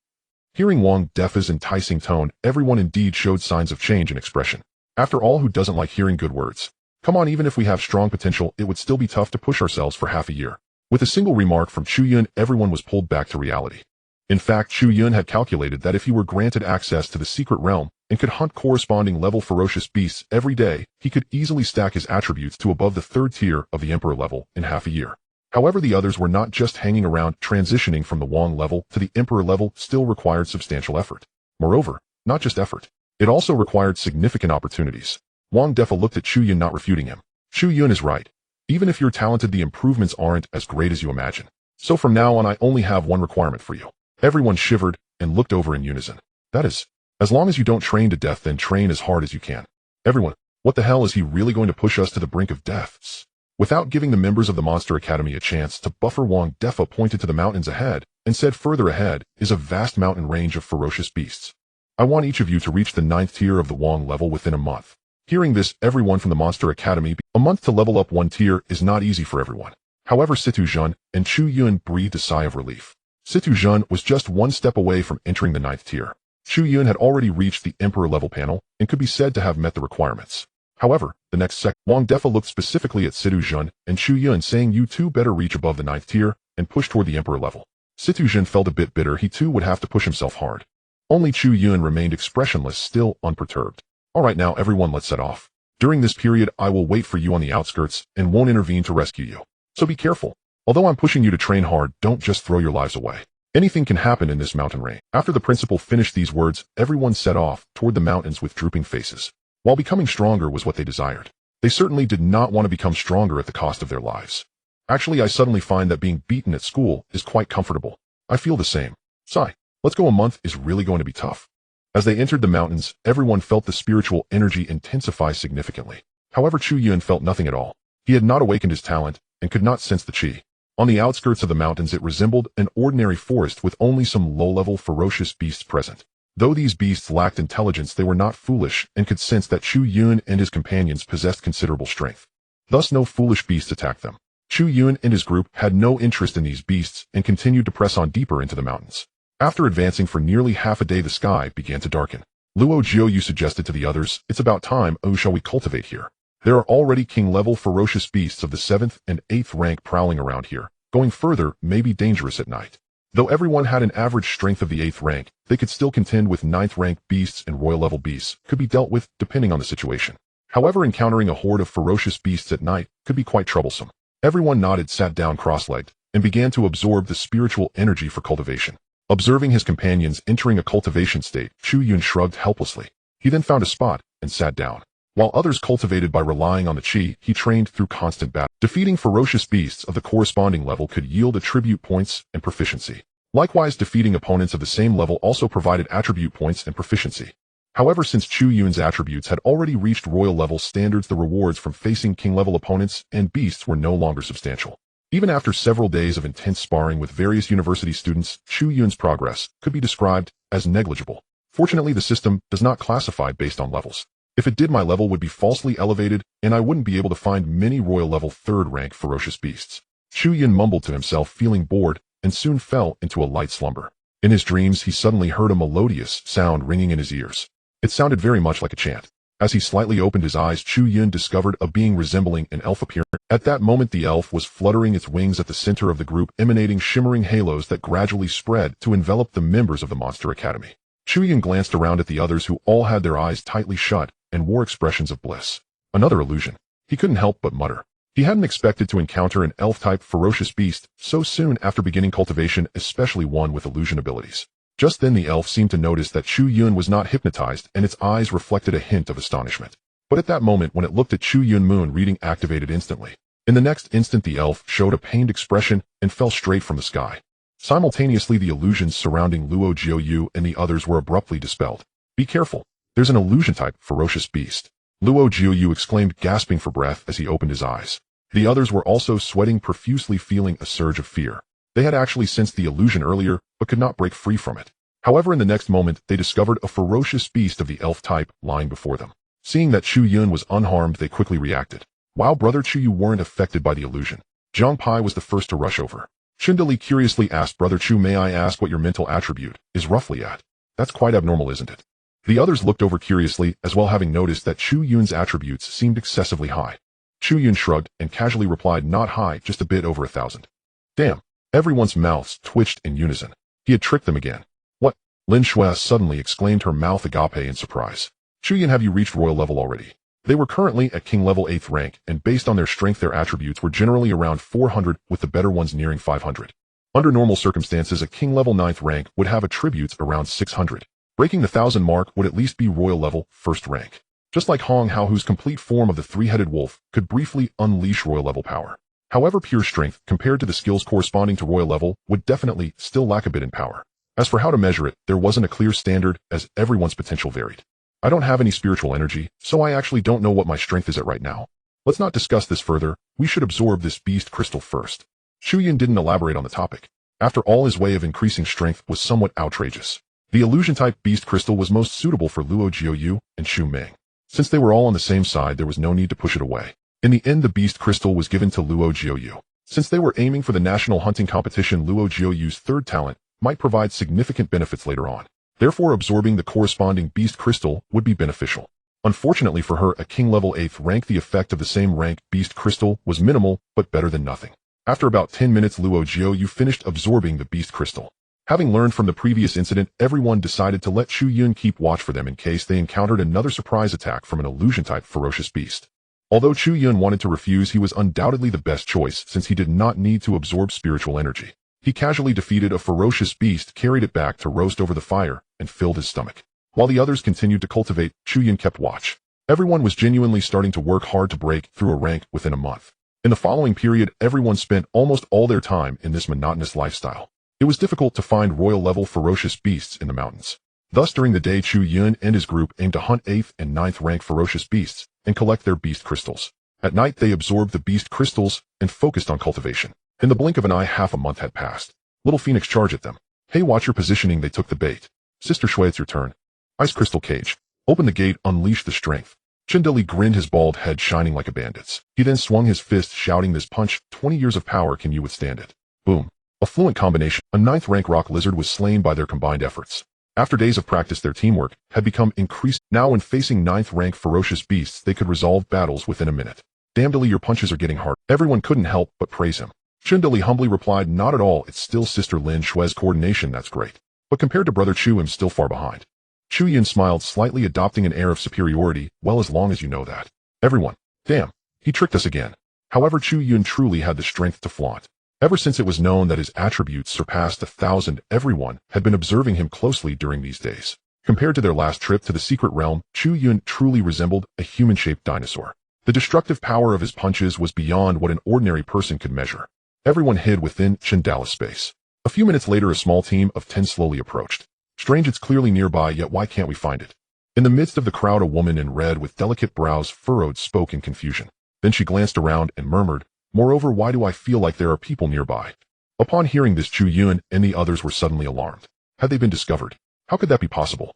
Hearing Wang Defa's enticing tone, everyone indeed showed signs of change in expression. After all, who doesn't like hearing good words? Come on, even if we have strong potential, it would still be tough to push ourselves for half a year. With a single remark from Chu Yun, everyone was pulled back to reality. In fact, Chu Yun had calculated that if he were granted access to the secret realm and could hunt corresponding level ferocious beasts every day, he could easily stack his attributes to above the 3rd tier of the Emperor level in half a year. However, the others were not just hanging around. Transitioning from the Wang level to the Emperor level still required substantial effort. Moreover, not just effort, it also required significant opportunities. Wang Defa looked at Chu Yun, not refuting him. "Chu Yun is right. Even if you're talented, the improvements aren't as great as you imagine. So from now on I only have one requirement for you. Everyone shivered and looked over in unison. That is, as long as you don't train to death, then train as hard as you can. Everyone, what the hell, is he really going to push us to the brink of deaths? Without giving the members of the Monster Academy a chance to buffer, Wang Defa pointed to the mountains ahead and said further ahead is a vast mountain range of ferocious beasts. I want each of you to reach the 9th tier of the Wang level within a month. Hearing this, everyone from the Monster Academy, a month to level up 1 tier is not easy for everyone. However, Situ Zhen and Chu Yun breathed a sigh of relief. Situ Zhen was just one step away from entering the 9th tier. Chu Yun had already reached the Emperor level panel and could be said to have met the requirements. However, the next second, Wang Defa looked specifically at Situ Zhen and Chu Yun, saying, "You two better reach above the 9th tier and push toward the Emperor level." Situ Zhen felt a bit bitter. He too would have to push himself hard. Only Chu Yun remained expressionless, still unperturbed. Alright, now everyone, let's set off. During this period, I will wait for you on the outskirts and won't intervene to rescue you. So be careful. Although I'm pushing you to train hard, don't just throw your lives away. Anything can happen in this mountain range. After the principal finished these words, everyone set off toward the mountains with drooping faces. While becoming stronger was what they desired, they certainly did not want to become stronger at the cost of their lives. Actually, I suddenly find that being beaten at school is quite comfortable. I feel the same. Sigh. Let's go, a month is really going to be tough. As they entered the mountains, everyone felt the spiritual energy intensify significantly. However, Chu Yun felt nothing at all. He had not awakened his talent and could not sense the qi. On the outskirts of the mountains, it resembled an ordinary forest with only some low-level ferocious beasts present. Though these beasts lacked intelligence, they were not foolish and could sense that Chu Yun and his companions possessed considerable strength. Thus, no foolish beasts attacked them. Chu Yun and his group had no interest in these beasts and continued to press on deeper into the mountains. After advancing for nearly half a day, the sky began to darken. Luo Jiuyu suggested to the others, "It's about time. Oh, shall we cultivate here? There are already king-level ferocious beasts of the 7th and 8th rank prowling around here. Going further may be dangerous at night." Though everyone had an average strength of the 8th rank, they could still contend with 9th rank beasts, and royal-level beasts could be dealt with depending on the situation. However, encountering a horde of ferocious beasts at night could be quite troublesome. Everyone nodded, sat down cross-legged, and began to absorb the spiritual energy for cultivation. Observing his companions entering a cultivation state, Chu Yun shrugged helplessly. He then found a spot and sat down. While others cultivated by relying on the qi, he trained through constant battle. Defeating ferocious beasts of the corresponding level could yield attribute points and proficiency. Likewise, defeating opponents of the same level also provided attribute points and proficiency. However, since Chu Yun's attributes had already reached royal level standards, the rewards from facing king-level opponents and beasts were no longer substantial. Even after several days of intense sparring with various university students, Chu Yun's progress could be described as negligible. Fortunately, the system does not classify based on levels. If it did, my level would be falsely elevated, and I wouldn't be able to find many royal level 3rd rank ferocious beasts. Chu Yun mumbled to himself, feeling bored, and soon fell into a light slumber. In his dreams, he suddenly heard a melodious sound ringing in his ears. It sounded very much like a chant. As he slightly opened his eyes, Chu Yun discovered a being resembling an elf appearing. At that moment, the elf was fluttering its wings at the center of the group, emanating shimmering halos that gradually spread to envelop the members of the Monster Academy. Chu Yun glanced around at the others, who all had their eyes tightly shut and wore expressions of bliss. Another illusion. He couldn't help but mutter. He hadn't expected to encounter an elf-type ferocious beast so soon after beginning cultivation, especially one with illusion abilities. Just then the elf seemed to notice that Chu Yun was not hypnotized, and its eyes reflected a hint of astonishment. But at that moment, when it looked at Chu Yun, moon reading activated instantly. In the next instant, the elf showed a pained expression and fell straight from the sky. Simultaneously, the illusions surrounding Luo Jiuyu and the others were abruptly dispelled. "Be careful. There's an illusion-type ferocious beast," Luo Jiuyu exclaimed, gasping for breath as he opened his eyes. The others were also sweating profusely, feeling a surge of fear. They had actually sensed the illusion earlier, but could not break free from it. However, in the next moment, they discovered a ferocious beast of the elf type lying before them. Seeing that Chu Yun was unharmed, they quickly reacted. "Wow, brother Chu, you weren't affected by the illusion." Zhang Pai was the first to rush over. Shindali curiously asked, "Brother Chu, may I ask what your mental attribute is roughly at? That's quite abnormal, isn't it?" The others looked over curiously as well, having noticed that Chu Yun's attributes seemed excessively high. Chu Yun shrugged and casually replied, "Not high, just a bit over 1,000. Damn. Everyone's mouths twitched in unison. He had tricked them again. "What?" Lin Shui suddenly exclaimed, her mouth agape in surprise. "Chu Yun, have you reached royal level already?" They were currently at king level 8th rank, and based on their strength, their attributes were generally around 400, with the better ones nearing 500. Under normal circumstances, a king level 9th rank would have attributes around 600. Breaking the 1,000 mark would at least be royal level 1st rank. Just like Hong Hao, whose complete form of the 3-headed wolf could briefly unleash royal level power. However, pure strength, compared to the skills corresponding to royal level, would definitely still lack a bit in power. As for how to measure it, there wasn't a clear standard, as everyone's potential varied. I don't have any spiritual energy, so I actually don't know what my strength is at right now. Let's not discuss this further, we should absorb this beast crystal first. Chu Yun didn't elaborate on the topic. After all, his way of increasing strength was somewhat outrageous. The illusion-type beast crystal was most suitable for Luo Jiuyu and Xu Ming. Since they were all on the same side, there was no need to push it away. In the end, the beast crystal was given to Luo Jiuyu. Since they were aiming for the national hunting competition, Luo Jiuyu's third talent might provide significant benefits later on. Therefore, absorbing the corresponding beast crystal would be beneficial. Unfortunately for her, a king level 8th rank, the effect of the same rank beast crystal was minimal, but better than nothing. After about 10 minutes, Luo Jiuyu finished absorbing the beast crystal. Having learned from the previous incident, everyone decided to let Chu Yun keep watch for them in case they encountered another surprise attack from an illusion-type ferocious beast. Although Chu Yun wanted to refuse, he was undoubtedly the best choice since he did not need to absorb spiritual energy. He casually defeated a ferocious beast, carried it back to roast over the fire, and filled his stomach. While the others continued to cultivate, Chu Yun kept watch. Everyone was genuinely starting to work hard to break through a rank within a month. In the following period, everyone spent almost all their time in this monotonous lifestyle. It was difficult to find royal-level ferocious beasts in the mountains. Thus, during the day, Chu Yun and his group aimed to hunt 8th and 9th rank ferocious beasts and collect their beast crystals. At night, they absorbed the beast crystals and focused on cultivation. In the blink of an eye, half a month had passed. Little Phoenix charged at them. Hey, watch your positioning, they took the bait. Sister Shui, it's your turn. Ice Crystal Cage. Open the gate, unleash the strength. Chindeli grinned, his bald head shining like a bandit's. He then swung his fist, shouting, this punch, 20 years of power, can you withstand it? Boom. A fluent combination. A 9th rank rock lizard was slain by their combined efforts. After days of practice, their teamwork had become increased. Now, when facing 9th rank ferocious beasts, they could resolve battles within a minute. Damnedly, your punches are getting hard. Everyone couldn't help but praise him. Chindeli humbly replied, not at all, it's still Sister Lin Shui's coordination that's great. But compared to Brother Chu, I'm still far behind. Chu Yun smiled slightly, adopting an air of superiority. Well, as long as you know that. Everyone. Damn. He tricked us again. However, Chu Yun truly had the strength to flaunt. Ever since it was known that his attributes surpassed 1,000, everyone had been observing him closely during these days. Compared to their last trip to the secret realm, Chu Yun truly resembled a human-shaped dinosaur. The destructive power of his punches was beyond what an ordinary person could measure. Everyone hid within Chandala's space. A few minutes later, a small team of 10 slowly approached. Strange, it's clearly nearby, yet why can't we find it? In the midst of the crowd, a woman in red with delicate brows furrowed spoke in confusion. Then she glanced around and murmured, moreover, why do I feel like there are people nearby? Upon hearing this, Chu Yun and the others were suddenly alarmed. Had they been discovered? How could that be possible?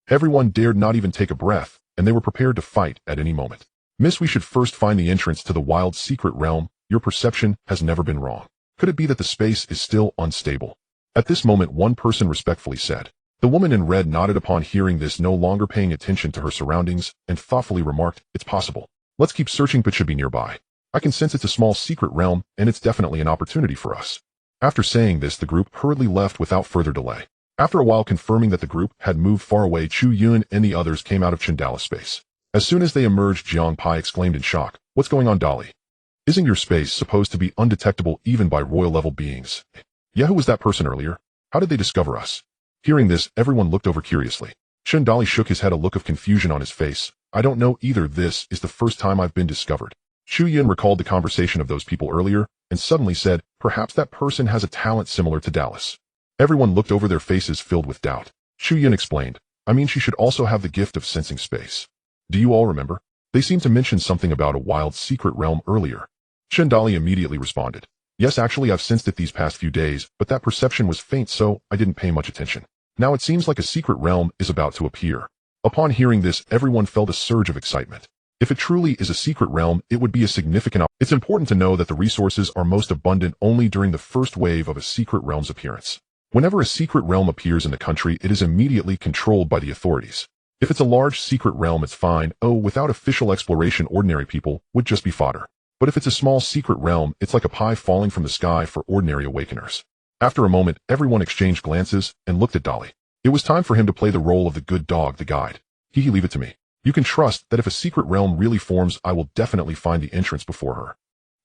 Everyone dared not even take a breath, and they were prepared to fight at any moment. Miss, we should first find the entrance to the wild secret realm. Your perception has never been wrong. Could it be that the space is still unstable? At this moment, one person respectfully said. The woman in red nodded upon hearing this, no longer paying attention to her surroundings, and thoughtfully remarked, it's possible. Let's keep searching, but should be nearby. I can sense it's a small secret realm, and it's definitely an opportunity for us. After saying this, the group hurriedly left without further delay. After a while, confirming that the group had moved far away, Chu Yun and the others came out of Chandala's space. As soon as they emerged, Jiang Pai exclaimed in shock, what's going on, Dolly? Isn't your space supposed to be undetectable even by royal-level beings? Yeah, who was that person earlier? How did they discover us? Hearing this, everyone looked over curiously. Chen Dali shook his head, a look of confusion on his face. I don't know either. This is the first time I've been discovered. Chu Yun recalled the conversation of those people earlier, and suddenly said, perhaps that person has a talent similar to Dallas. Everyone looked over, their faces filled with doubt. Chu Yun explained, I mean, she should also have the gift of sensing space. Do you all remember? They seemed to mention something about a wild secret realm earlier. Chen Dali immediately responded. Yes, actually I've sensed it these past few days, but that perception was faint, so I didn't pay much attention. Now it seems like a secret realm is about to appear. Upon hearing this, everyone felt a surge of excitement. If it truly is a secret realm, it would be a significant opportunity. It's important to know that the resources are most abundant only during the first wave of a secret realm's appearance. Whenever a secret realm appears in the country, it is immediately controlled by the authorities. If it's a large secret realm, it's fine. Oh, without official exploration, ordinary people would just be fodder. But if it's a small secret realm, it's like a pie falling from the sky for ordinary awakeners. After a moment, everyone exchanged glances and looked at Dolly. It was time for him to play the role of the good dog, the guide. Leave it to me. You can trust that if a secret realm really forms, I will definitely find the entrance before her.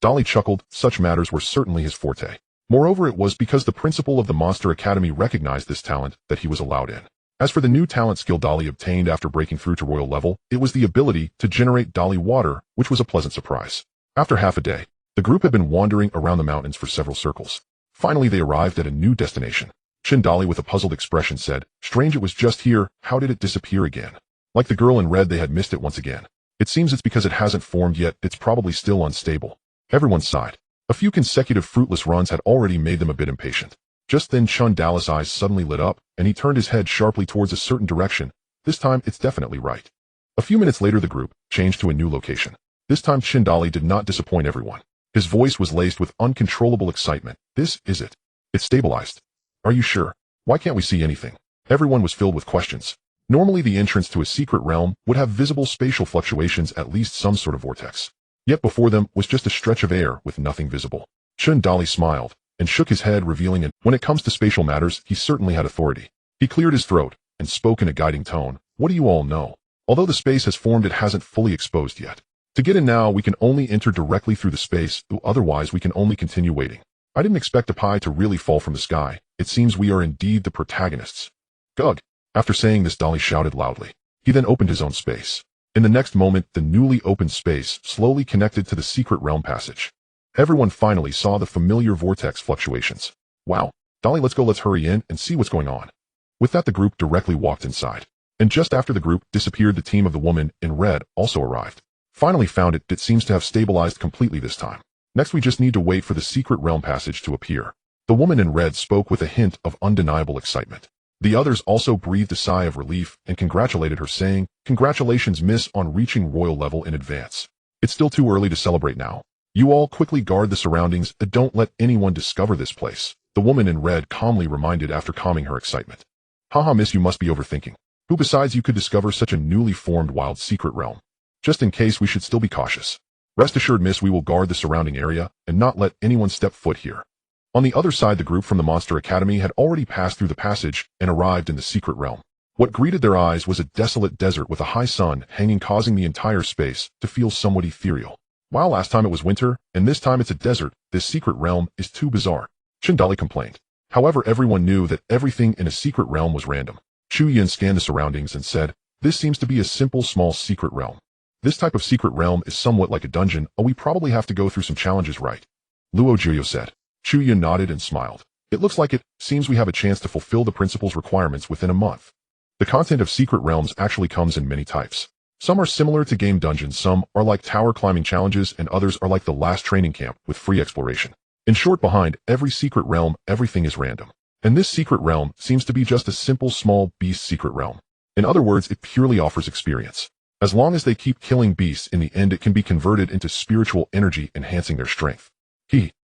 Dolly chuckled. Such matters were certainly his forte. Moreover, it was because the principal of the Monster Academy recognized this talent that he was allowed in. As for the new talent skill Dolly obtained after breaking through to royal level, it was the ability to generate Dolly water, which was a pleasant surprise. After half a day, The group had been wandering around the mountains for several circles. Finally, they arrived at a new destination. Chindali, with a puzzled expression, said, "Strange, it was just here. How did it disappear again?" Like the girl in red, they had missed it once again. "It seems it's because it hasn't formed yet. It's probably still unstable." Everyone sighed. A few consecutive fruitless runs had already made them a bit impatient. Just then Chundali's eyes suddenly lit up, and he turned his head sharply towards a certain direction. "This time, it's definitely right." A few minutes later, the group changed to a new location. This time Chindali did not disappoint everyone. His voice was laced with uncontrollable excitement. "This is it. It's stabilized." "Are you sure? Why can't we see anything?" Everyone was filled with questions. Normally, the entrance to a secret realm would have visible spatial fluctuations, at least some sort of vortex. Yet before them was just a stretch of air with nothing visible. Chundali smiled and shook his head, revealing it. When it comes to spatial matters, he certainly had authority. He cleared his throat and spoke in a guiding tone. "What do you all know? Although the space has formed, it hasn't fully exposed yet. To get in now, we can only enter directly through the space, otherwise we can only continue waiting. I didn't expect a pie to really fall from the sky. It seems we are indeed the protagonists." "Gug!" After saying this, Dolly shouted loudly. He then opened his own space. In the next moment, the newly opened space slowly connected to the secret realm passage. Everyone finally saw the familiar vortex fluctuations. "Wow, Dolly, let's go, let's hurry in and see what's going on." With that, the group directly walked inside. And just after the group disappeared, the team of the woman in red also arrived. "Finally found it. It seems to have stabilized completely this time. Next, we just need to wait for the secret realm passage to appear." The woman in red spoke with a hint of undeniable excitement. The others also breathed a sigh of relief and congratulated her, saying, "Congratulations, miss, on reaching royal level in advance. It's still too early to celebrate now. You all quickly guard the surroundings and don't let anyone discover this place," the woman in red calmly reminded after calming her excitement. "Haha, miss, you must be overthinking. Who besides you could discover such a newly formed wild secret realm? Just in case, we should still be cautious. Rest assured, miss, we will guard the surrounding area and not let anyone step foot here." On the other side, the group from the Monster Academy had already passed through the passage and arrived in the secret realm. What greeted their eyes was a desolate desert with a high sun hanging, causing the entire space to feel somewhat ethereal. "Wow, last time it was winter, and this time it's a desert. This secret realm is too bizarre," Chindali complained. However, everyone knew that everything in a secret realm was random. Chu Yun scanned the surroundings and said, "This seems to be a simple, small secret realm. This type of secret realm is somewhat like a dungeon. We probably have to go through some challenges, right?" Luo Jiyo said. Chu Yun nodded and smiled. "It looks like it. Seems we have a chance to fulfill the principal's requirements within a month." The content of secret realms actually comes in many types. Some are similar to game dungeons, some are like tower climbing challenges, and others are like the last training camp with free exploration. In short, behind every secret realm, everything is random. And this secret realm seems to be just a simple small beast secret realm. In other words, it purely offers experience. As long as they keep killing beasts, in the end it can be converted into spiritual energy, enhancing their strength.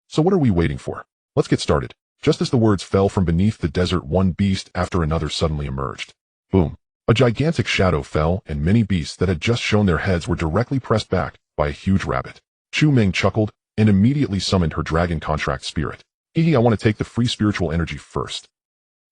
So what are we waiting for? Let's get started. Just as the words fell from beneath the desert, one beast after another suddenly emerged. Boom. A gigantic shadow fell, and many beasts that had just shown their heads were directly pressed back by a huge rabbit. Chu Ming chuckled and immediately summoned her dragon contract spirit. I want to take the free spiritual energy first."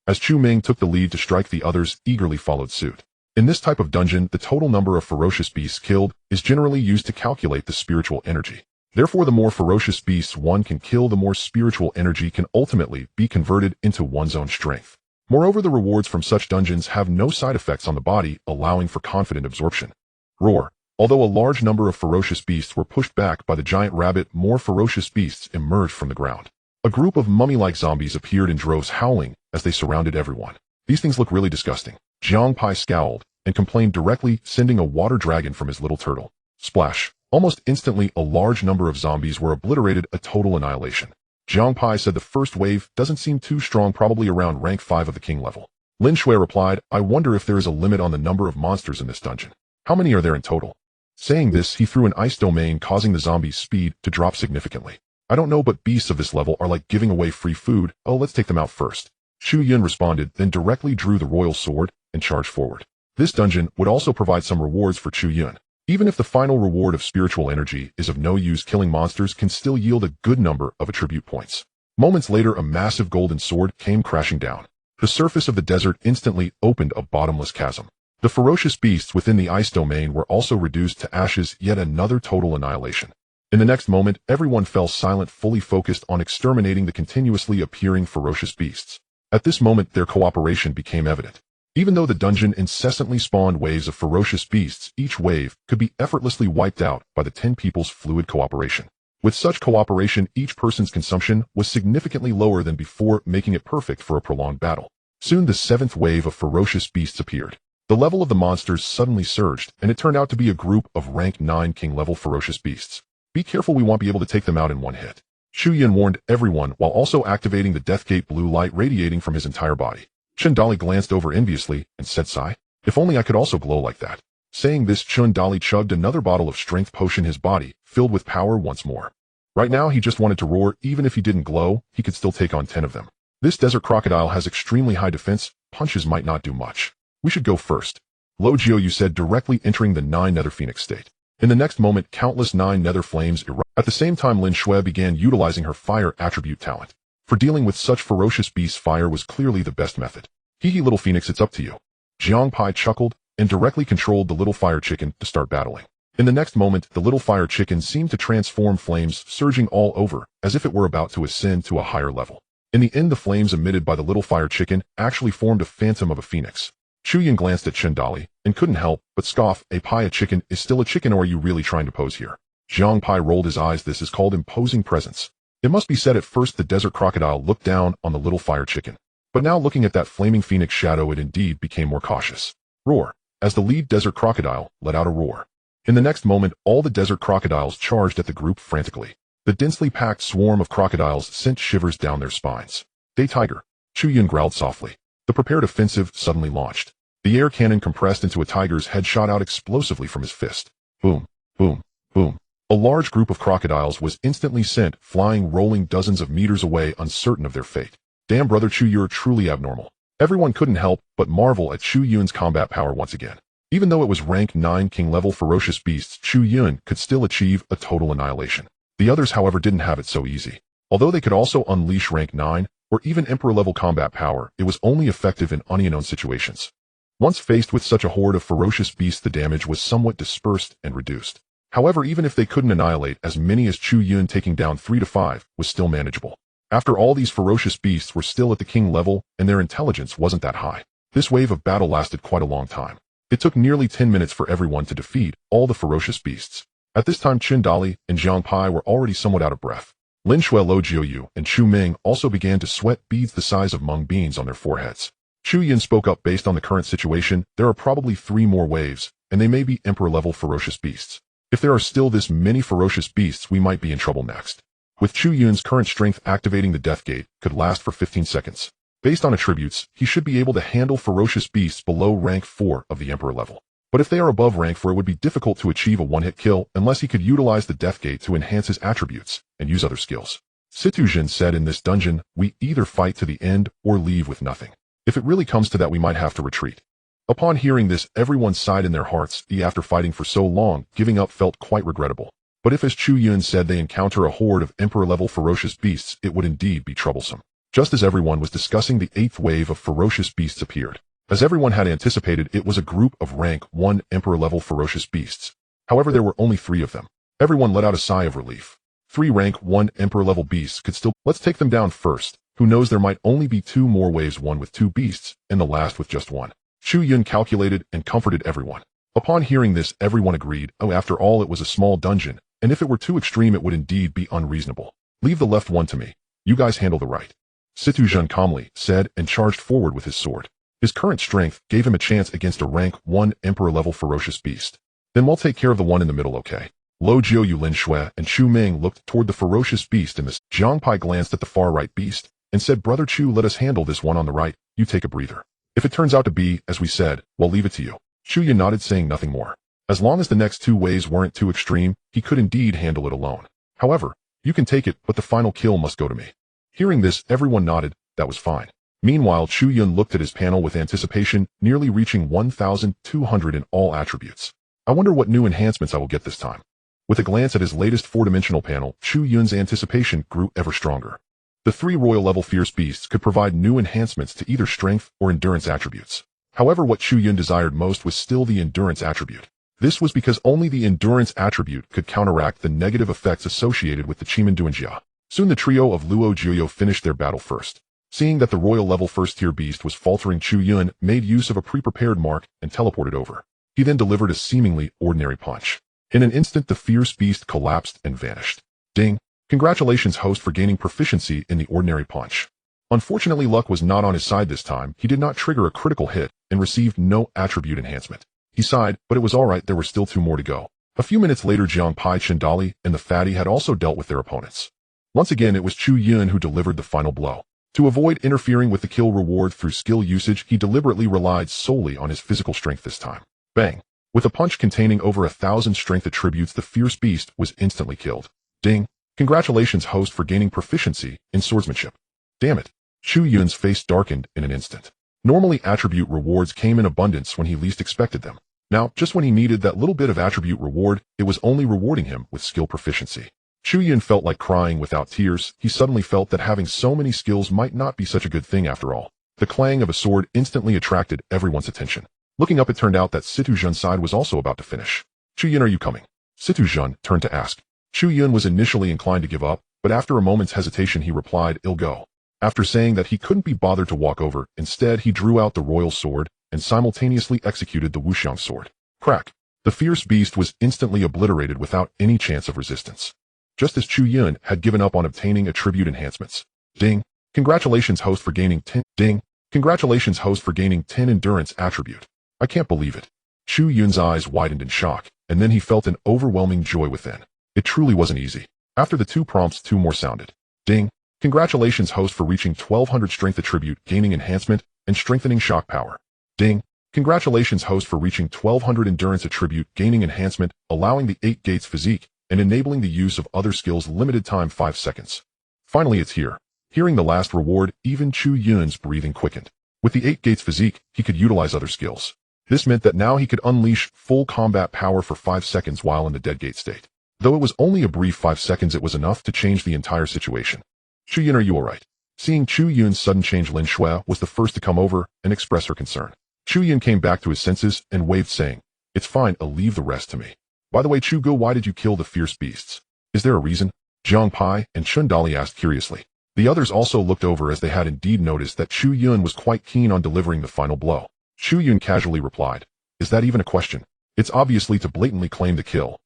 As Chu Ming took the lead to strike, the others eagerly followed suit. In this type of dungeon, the total number of ferocious beasts killed is generally used to calculate the spiritual energy. Therefore, the more ferocious beasts one can kill, the more spiritual energy can ultimately be converted into one's own strength. Moreover, the rewards from such dungeons have no side effects on the body, allowing for confident absorption. Roar. Although a large number of ferocious beasts were pushed back by the giant rabbit, more ferocious beasts emerged from the ground. A group of mummy-like zombies appeared in droves, howling as they surrounded everyone. "These things look really disgusting." Jiang Pai scowled and complained directly, sending a water dragon from his little turtle. Splash. Almost instantly, a large number of zombies were obliterated, a total annihilation. Jiang Pai said, "The first wave doesn't seem too strong, probably around rank 5 of the king level." Lin Shui replied, "I wonder if there is a limit on the number of monsters in this dungeon. How many are there in total?" Saying this, he threw an ice domain, causing the zombies' speed to drop significantly. "I don't know, but beasts of this level are like giving away free food. Oh, let's take them out first." Chu Yun responded, then directly drew the royal sword and charged forward. This dungeon would also provide some rewards for Chu Yun. Even if the final reward of spiritual energy is of no use, killing monsters can still yield a good number of attribute points. Moments later, a massive golden sword came crashing down. The surface of the desert instantly opened a bottomless chasm. The ferocious beasts within the ice domain were also reduced to ashes, yet another total annihilation. In the next moment, everyone fell silent, fully focused on exterminating the continuously appearing ferocious beasts. At this moment, their cooperation became evident. Even though the dungeon incessantly spawned waves of ferocious beasts, each wave could be effortlessly wiped out by the 10 people's fluid cooperation. With such cooperation, each person's consumption was significantly lower than before, making it perfect for a prolonged battle. Soon the seventh wave of ferocious beasts appeared. The level of the monsters suddenly surged, and it turned out to be a group of rank 9 king-level ferocious beasts. Be careful, we won't be able to take them out in one hit. Chu Yun warned everyone while also activating the Deathgate blue light radiating from his entire body. Chun Dali glanced over enviously and said, "Sigh, if only I could also glow like that." Saying this, Chun Dali chugged another bottle of strength potion, his body filled with power once more. Right now he just wanted to roar. Even if he didn't glow, he could still take on 10 of them. This desert crocodile has extremely high defense, punches might not do much. We should go first. Lo Jiu said, directly entering the 9 nether phoenix state. In the next moment, countless 9 nether flames erupted. At the same time, Lin Shui began utilizing her fire attribute talent. For dealing with such ferocious beasts, fire was clearly the best method. Hee little phoenix, it's up to you. Jiang Pai chuckled and directly controlled the little fire chicken to start battling. In the next moment, the little fire chicken seemed to transform, flames surging all over, as if it were about to ascend to a higher level. In the end, the flames emitted by the little fire chicken actually formed a phantom of a phoenix. Chu Yun glanced at Chun Dali and couldn't help but scoff. A pie, a chicken is still a chicken, or are you really trying to pose here? Jiang Pai rolled his eyes. This is called imposing presence. It must be said, at first the desert crocodile looked down on the little fire chicken. But now, looking at that flaming phoenix shadow, it indeed became more cautious. Roar! As the lead desert crocodile let out a roar. In the next moment, all the desert crocodiles charged at the group frantically. The densely packed swarm of crocodiles sent shivers down their spines. Day tiger! Chu Yun growled softly. The prepared offensive suddenly launched. The air cannon compressed into a tiger's head shot out explosively from his fist. Boom! Boom! Boom! A large group of crocodiles was instantly sent flying, rolling dozens of meters away, uncertain of their fate. Damn, brother Chu, you're truly abnormal. Everyone couldn't help but marvel at Chu Yun's combat power once again. Even though it was rank 9 king-level ferocious beasts, Chu Yun could still achieve a total annihilation. The others, however, didn't have it so easy. Although they could also unleash rank 9 or even emperor-level combat power, it was only effective in unknown situations. Once faced with such a horde of ferocious beasts, the damage was somewhat dispersed and reduced. However, even if they couldn't annihilate as many as Chu Yun, taking down 3 to 5 was still manageable. After all, these ferocious beasts were still at the king level, and their intelligence wasn't that high. This wave of battle lasted quite a long time. It took nearly 10 minutes for everyone to defeat all the ferocious beasts. At this time, Chun Dali and Jiang Pai were already somewhat out of breath. Lin Shui, Lo Jiu and Chu Ming also began to sweat beads the size of mung beans on their foreheads. Chu Yun spoke up. Based on the current situation, there are probably 3 more waves, and they may be emperor-level ferocious beasts. If there are still this many ferocious beasts, we might be in trouble next. With Chu Yun's current strength, activating the Death Gate could last for 15 seconds. Based on attributes, he should be able to handle ferocious beasts below rank 4 of the Emperor level. But if they are above rank 4, it would be difficult to achieve a one-hit kill unless he could utilize the Death Gate to enhance his attributes and use other skills. Situ Jin said, in this dungeon, we either fight to the end or leave with nothing. If it really comes to that, we might have to retreat. Upon hearing this, everyone sighed in their hearts. After fighting for so long, giving up felt quite regrettable. But if, as Chu Yun said, they encounter a horde of Emperor-level ferocious beasts, it would indeed be troublesome. Just as everyone was discussing, the 8th wave of ferocious beasts appeared. As everyone had anticipated, it was a group of rank 1 Emperor-level ferocious beasts. However, there were only 3 of them. Everyone let out a sigh of relief. 3 rank 1 Emperor-level beasts could still... Let's take them down first. Who knows, there might only be 2 more waves, one with 2 beasts, and the last with just 1. Chu Yun calculated and comforted everyone. Upon hearing this, everyone agreed. Oh, after all, it was a small dungeon, and if it were too extreme, it would indeed be unreasonable. Leave the left one to me. You guys handle the right. Situ Jun calmly said and charged forward with his sword. His current strength gave him a chance against a rank 1 Emperor-level ferocious beast. Then we'll take care of the one in the middle, okay? Lo Jiu, Lin Shui, and Chu Ming looked toward the ferocious beast in this. Jiang Pai glanced at the far right beast and said, Brother Chu, let us handle this one on the right. You take a breather. If it turns out to be, as we said, we'll leave it to you. Chu Yun nodded, saying nothing more. As long as the next 2 waves weren't too extreme, he could indeed handle it alone. However, you can take it, but the final kill must go to me. Hearing this, everyone nodded. That was fine. Meanwhile, Chu Yun looked at his panel with anticipation, nearly reaching 1,200 in all attributes. I wonder what new enhancements I will get this time. With a glance at his latest 4-dimensional panel, Chu Yun's anticipation grew ever stronger. The 3 royal-level fierce beasts could provide new enhancements to either strength or endurance attributes. However, what Chu Yun desired most was still the endurance attribute. This was because only the endurance attribute could counteract the negative effects associated with the Chiman Duanjia. Soon the trio of Luo Jiuyo finished their battle first. Seeing that the royal-level first-tier beast was faltering, Chu Yun made use of a pre-prepared mark and teleported over. He then delivered a seemingly ordinary punch. In an instant, the fierce beast collapsed and vanished. Ding. Congratulations, host, for gaining proficiency in the ordinary punch. Unfortunately, luck was not on his side this time. He did not trigger a critical hit and received no attribute enhancement. He sighed, but it was alright, there were still 2 more to go. A few minutes later, Jiang Pai Chendali and the fatty had also dealt with their opponents. Once again, it was Chu Yun who delivered the final blow. To avoid interfering with the kill reward through skill usage, he deliberately relied solely on his physical strength this time. Bang! With a punch containing over 1,000 strength attributes, the fierce beast was instantly killed. Ding! Congratulations, host, for gaining proficiency in swordsmanship. Damn it! Chu Yun's face darkened in an instant. Normally, attribute rewards came in abundance when he least expected them. Now, just when he needed that little bit of attribute reward, it was only rewarding him with skill proficiency. Chu Yun felt like crying without tears. He suddenly felt that having so many skills might not be such a good thing after all. The clang of a sword instantly attracted everyone's attention. Looking up, it turned out that Situ Zhen's side was also about to finish. Chu Yun, are you coming? Situ Zhen turned to ask. Chu Yun was initially inclined to give up, but after a moment's hesitation he replied, "I'll go." After saying that he couldn't be bothered to walk over, instead he drew out the royal sword and simultaneously executed the Wuxiang sword. Crack! The fierce beast was instantly obliterated without any chance of resistance. Just as Chu Yun had given up on obtaining attribute enhancements. Ding! Congratulations, host, for gaining 10. Ding! Congratulations, host, for gaining 10 endurance attribute. I can't believe it. Chu Yun's eyes widened in shock, and then he felt an overwhelming joy within. It truly wasn't easy. After the 2 prompts, 2 more sounded. Ding! Congratulations, host, for reaching 1200 strength attribute, gaining enhancement, and strengthening shock power. Ding! Congratulations, host, for reaching 1200 endurance attribute, gaining enhancement, allowing the 8 gates physique, and enabling the use of other skills, limited time 5 seconds. Finally, it's here. Hearing the last reward, even Chu Yun's breathing quickened. With the 8 gates physique, he could utilize other skills. This meant that now he could unleash full combat power for 5 seconds while in the dead gate state. Though it was only a brief 5 seconds, it was enough to change the entire situation. Chu Yun, are you alright? Seeing Chu Yun's sudden change, Lin Shui was the first to come over and express her concern. Chu Yun came back to his senses and waved, saying, "It's fine, I'll leave the rest to me. By the way, Chu Go, why did you kill the fierce beasts? Is there a reason?" Jiang Pai and Chun Dali asked curiously. The others also looked over, as they had indeed noticed that Chu Yun was quite keen on delivering the final blow. Chu Yun casually replied, "Is that even a question? It's obviously to blatantly claim the kill."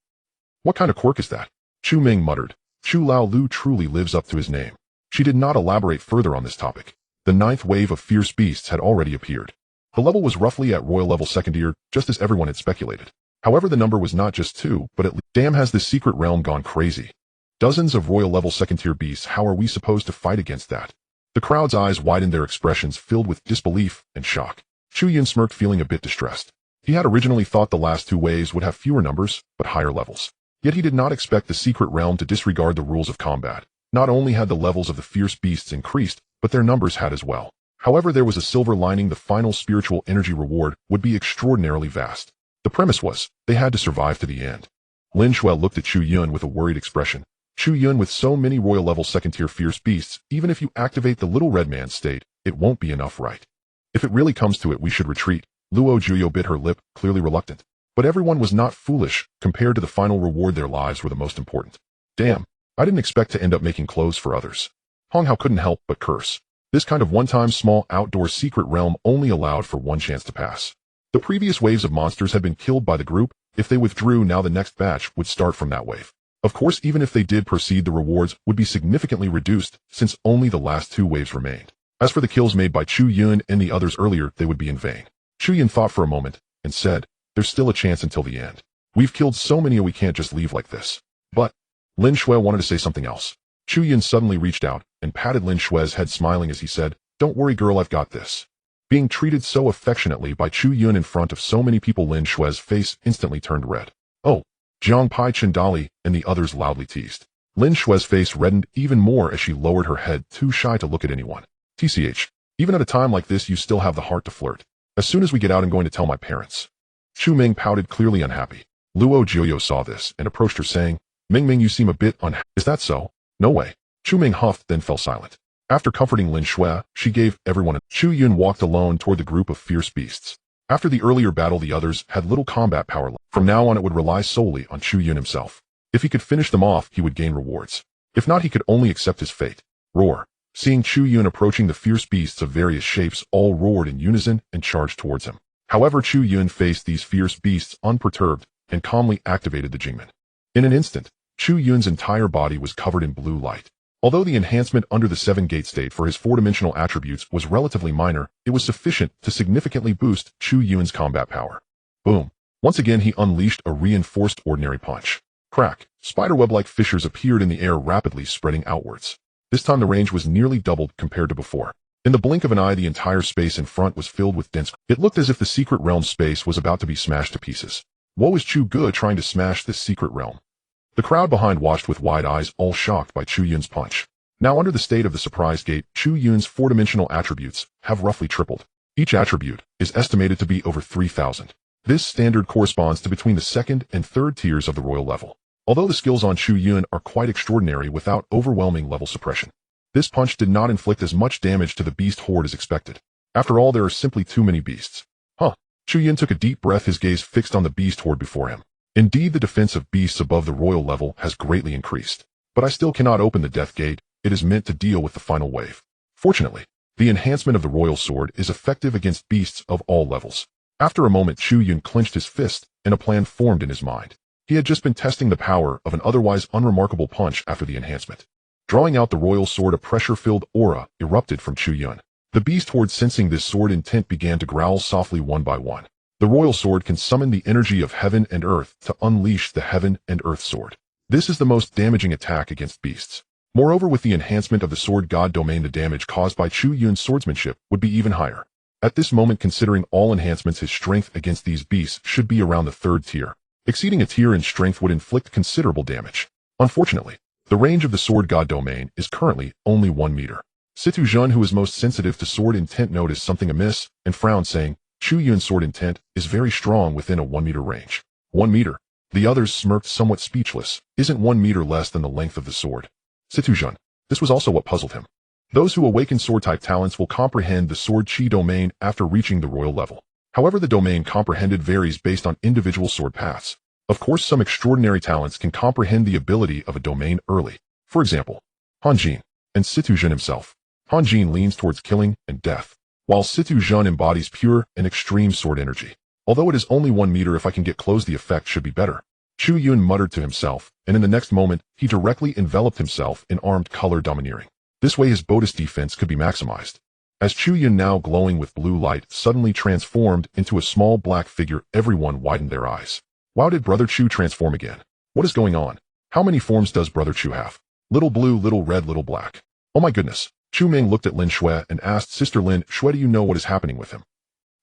"What kind of quirk is that?" Chu Ming muttered. Chu Lao Lu truly lives up to his name. She did not elaborate further on this topic. The 9th wave of fierce beasts had already appeared. The level was roughly at royal level 2nd tier, just as everyone had speculated. However, the number was not just 2, but at least. Damn, has this secret realm gone crazy? Dozens of royal level 2nd tier beasts, how are we supposed to fight against that? The crowd's eyes widened, their expressions filled with disbelief and shock. Chu Yun smirked, feeling a bit distressed. He had originally thought the last 2 waves would have fewer numbers, but higher levels. Yet he did not expect the secret realm to disregard the rules of combat. Not only had the levels of the fierce beasts increased, but their numbers had as well. However, there was a silver lining: the final spiritual energy reward would be extraordinarily vast. The premise was, they had to survive to the end. Lin Shui looked at Chu Yun with a worried expression. Chu Yun, with so many royal level 2nd tier fierce beasts, even if you activate the little red man state, it won't be enough, right? If it really comes to it, we should retreat. Luo Juyo bit her lip, clearly reluctant. But everyone was not foolish. Compared to the final reward, their lives were the most important. Damn, I didn't expect to end up making clothes for others. Hong Hao couldn't help but curse. This kind of one-time small outdoor secret realm only allowed for 1 chance to pass. The previous waves of monsters had been killed by the group. If they withdrew, now the next batch would start from that wave. Of course, even if they did proceed, the rewards would be significantly reduced, since only the last 2 waves remained. As for the kills made by Chu Yun and the others earlier, they would be in vain. Chu Yun thought for a moment, and said, "There's still a chance until the end. We've killed so many, we can't just leave like this." But Lin Shui wanted to say something else. Chu Yun suddenly reached out and patted Lin Shui's head, smiling as he said, "Don't worry, girl, I've got this." Being treated so affectionately by Chu Yun in front of so many people, Lin Shui's face instantly turned red. "Oh!" Jiang Pai Chendali and the others loudly teased. Lin Shui's face reddened even more as she lowered her head, too shy to look at anyone. "TCH, even at a time like this, you still have the heart to flirt. As soon as we get out, I'm going to tell my parents." Chu Ming pouted, clearly unhappy. Luo Jiuyo saw this and approached her, saying, "Ming Ming, you seem a bit unhappy. Is that so?" "No way." Chu Ming huffed, then fell silent. After comforting Lin Shui, she gave everyone a... Chu Yun walked alone toward the group of fierce beasts. After the earlier battle, the others had little combat power left. From now on, it would rely solely on Chu Yun himself. If he could finish them off, he would gain rewards. If not, he could only accept his fate. Roar. Seeing Chu Yun approaching, the fierce beasts of various shapes all roared in unison and charged towards him. However, Chu Yun faced these fierce beasts unperturbed and calmly activated the Jingmen. In an instant, Chu Yun's entire body was covered in blue light. Although the enhancement under the 7-gate state for his 4-dimensional attributes was relatively minor, it was sufficient to significantly boost Chu Yun's combat power. Boom. Once again he unleashed a reinforced ordinary punch. Crack. Spiderweb-like fissures appeared in the air, rapidly spreading outwards. This time the range was nearly doubled compared to before. In the blink of an eye, the entire space in front was filled with dense. It looked as if the secret realm space was about to be smashed to pieces. Woe is Chu Gu trying to smash this secret realm. The crowd behind watched with wide eyes, all shocked by Chu Yun's punch. Now under the state of the surprise gate, Chu Yun's 4-dimensional attributes have roughly tripled. Each attribute is estimated to be over 3,000. This standard corresponds to between the 2nd and 3rd tiers of the royal level. Although the skills on Chu Yun are quite extraordinary without overwhelming level suppression, this punch did not inflict as much damage to the beast horde as expected. After all, there are simply too many beasts. Chu Yun took a deep breath, his gaze fixed on the beast horde before him. Indeed, the defense of beasts above the royal level has greatly increased. But I still cannot open the death gate. It is meant to deal with the final wave. Fortunately, the enhancement of the royal sword is effective against beasts of all levels. After a moment, Chu Yun clenched his fist, and a plan formed in his mind. He had just been testing the power of an otherwise unremarkable punch after the enhancement. Drawing out the royal sword, a pressure-filled aura erupted from Chu Yun. The beast horde, sensing this sword intent, began to growl softly one by one. The royal sword can summon the energy of heaven and earth to unleash the heaven and earth sword. This is the most damaging attack against beasts. Moreover, with the enhancement of the sword god domain, the damage caused by Chu Yun's swordsmanship would be even higher. At this moment, considering all enhancements, his strength against these beasts should be around the 3rd tier. Exceeding a tier in strength would inflict considerable damage. Unfortunately, the range of the sword god domain is currently only 1 meter. Chu Yun, who is most sensitive to sword intent, noticed something amiss and frowned, saying, Chu Yun's sword intent is very strong within a 1 meter range. 1 meter? The others smirked, somewhat speechless. Isn't 1 meter less than the length of the sword? Chu Yun. This was also what puzzled him. Those who awaken sword-type talents will comprehend the sword chi domain after reaching the royal level. However, the domain comprehended varies based on individual sword paths. Of course, some extraordinary talents can comprehend the ability of a domain early. For example, Han Jin and Chu Yun himself. Han Jin leans towards killing and death, while Chu Yun embodies pure and extreme sword energy. Although it is only 1 meter, if I can get close, the effect should be better. Chu Yun muttered to himself, and in the next moment, he directly enveloped himself in armed color domineering. This way his bonus defense could be maximized. As Chu Yun, now glowing with blue light, suddenly transformed into a small black figure, everyone widened their eyes. Wow, did Brother Chu transform again? What is going on? How many forms does Brother Chu have? Little blue, little red, little black. Oh my goodness. Chu Ming looked at Lin Shui and asked, Sister Lin Shui, do you know what is happening with him?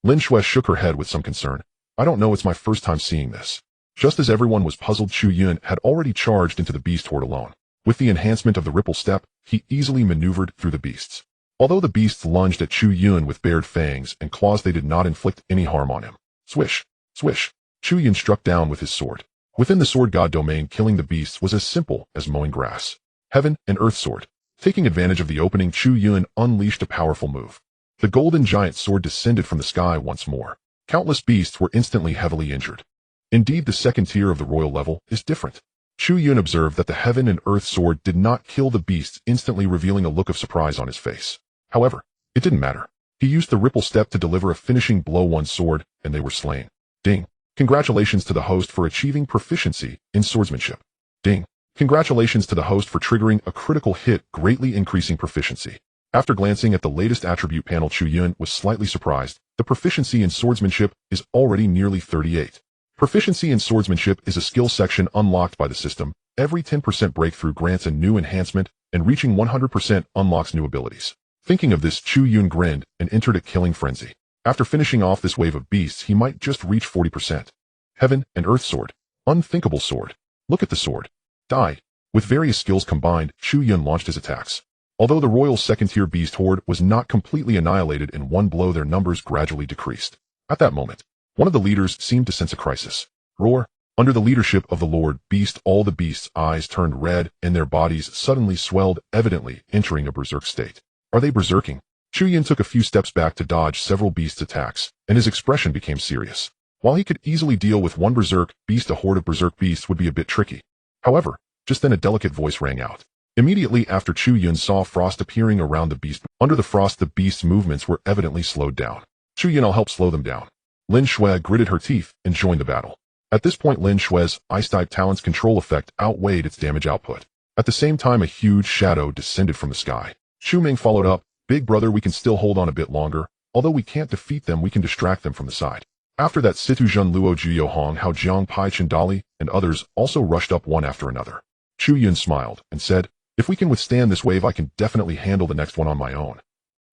Lin Shui shook her head with some concern. I don't know, it's my first time seeing this. Just as everyone was puzzled, Chu Yun had already charged into the beast horde alone. With the enhancement of the ripple step, he easily maneuvered through the beasts. Although the beasts lunged at Chu Yun with bared fangs and claws, they did not inflict any harm on him. Swish, swish. Chu Yun struck down with his sword. Within the sword god domain, killing the beasts was as simple as mowing grass. Heaven and Earth sword. Taking advantage of the opening, Chu Yun unleashed a powerful move. The golden giant sword descended from the sky once more. Countless beasts were instantly heavily injured. Indeed, the 2nd tier of the royal level is different. Chu Yun observed that the Heaven and Earth sword did not kill the beasts, instantly revealing a look of surprise on his face. However, it didn't matter. He used the ripple step to deliver a finishing blow, one sword, and they were slain. Ding. Congratulations to the host for achieving proficiency in swordsmanship. Ding. Congratulations to the host for triggering a critical hit, greatly increasing proficiency. After glancing at the latest attribute panel, Chu Yun was slightly surprised. The proficiency in swordsmanship is already nearly 38. Proficiency in swordsmanship is a skill section unlocked by the system. Every 10% breakthrough grants a new enhancement, and reaching 100% unlocks new abilities. Thinking of this, Chu Yun grinned and entered a killing frenzy. After finishing off this wave of beasts, he might just reach 40%. Heaven and Earth sword. Unthinkable sword. Look at the sword. Die. With various skills combined, Chu Yun launched his attacks. Although the royal 2nd-tier beast horde was not completely annihilated in one blow, their numbers gradually decreased. At that moment, one of the leaders seemed to sense a crisis. Roar. Under the leadership of the Lord Beast, all the beasts' eyes turned red and their bodies suddenly swelled, evidently entering a berserk state. Are they berserking? Chu Yun took a few steps back to dodge several beasts' attacks, and his expression became serious. While he could easily deal with one berserk beast, a horde of berserk beasts would be a bit tricky. However, just then a delicate voice rang out. Immediately after, Chu Yun saw frost appearing around the beast. Under the frost, the beast's movements were evidently slowed down. Chu Yun, I'll help slow them down. Lin Shui gritted her teeth and joined the battle. At this point, Lin Shui's ice-type talent's control effect outweighed its damage output. At the same time, a huge shadow descended from the sky. Chu Ming followed up, "Big brother, we can still hold on a bit longer. Although we can't defeat them, we can distract them from the side." After that, Situ Zhen, Luo Juyo Hong, Hao Jiang, Pai Chindali, and others also rushed up one after another. Chu Yun smiled and said, "If we can withstand this wave, I can definitely handle the next one on my own."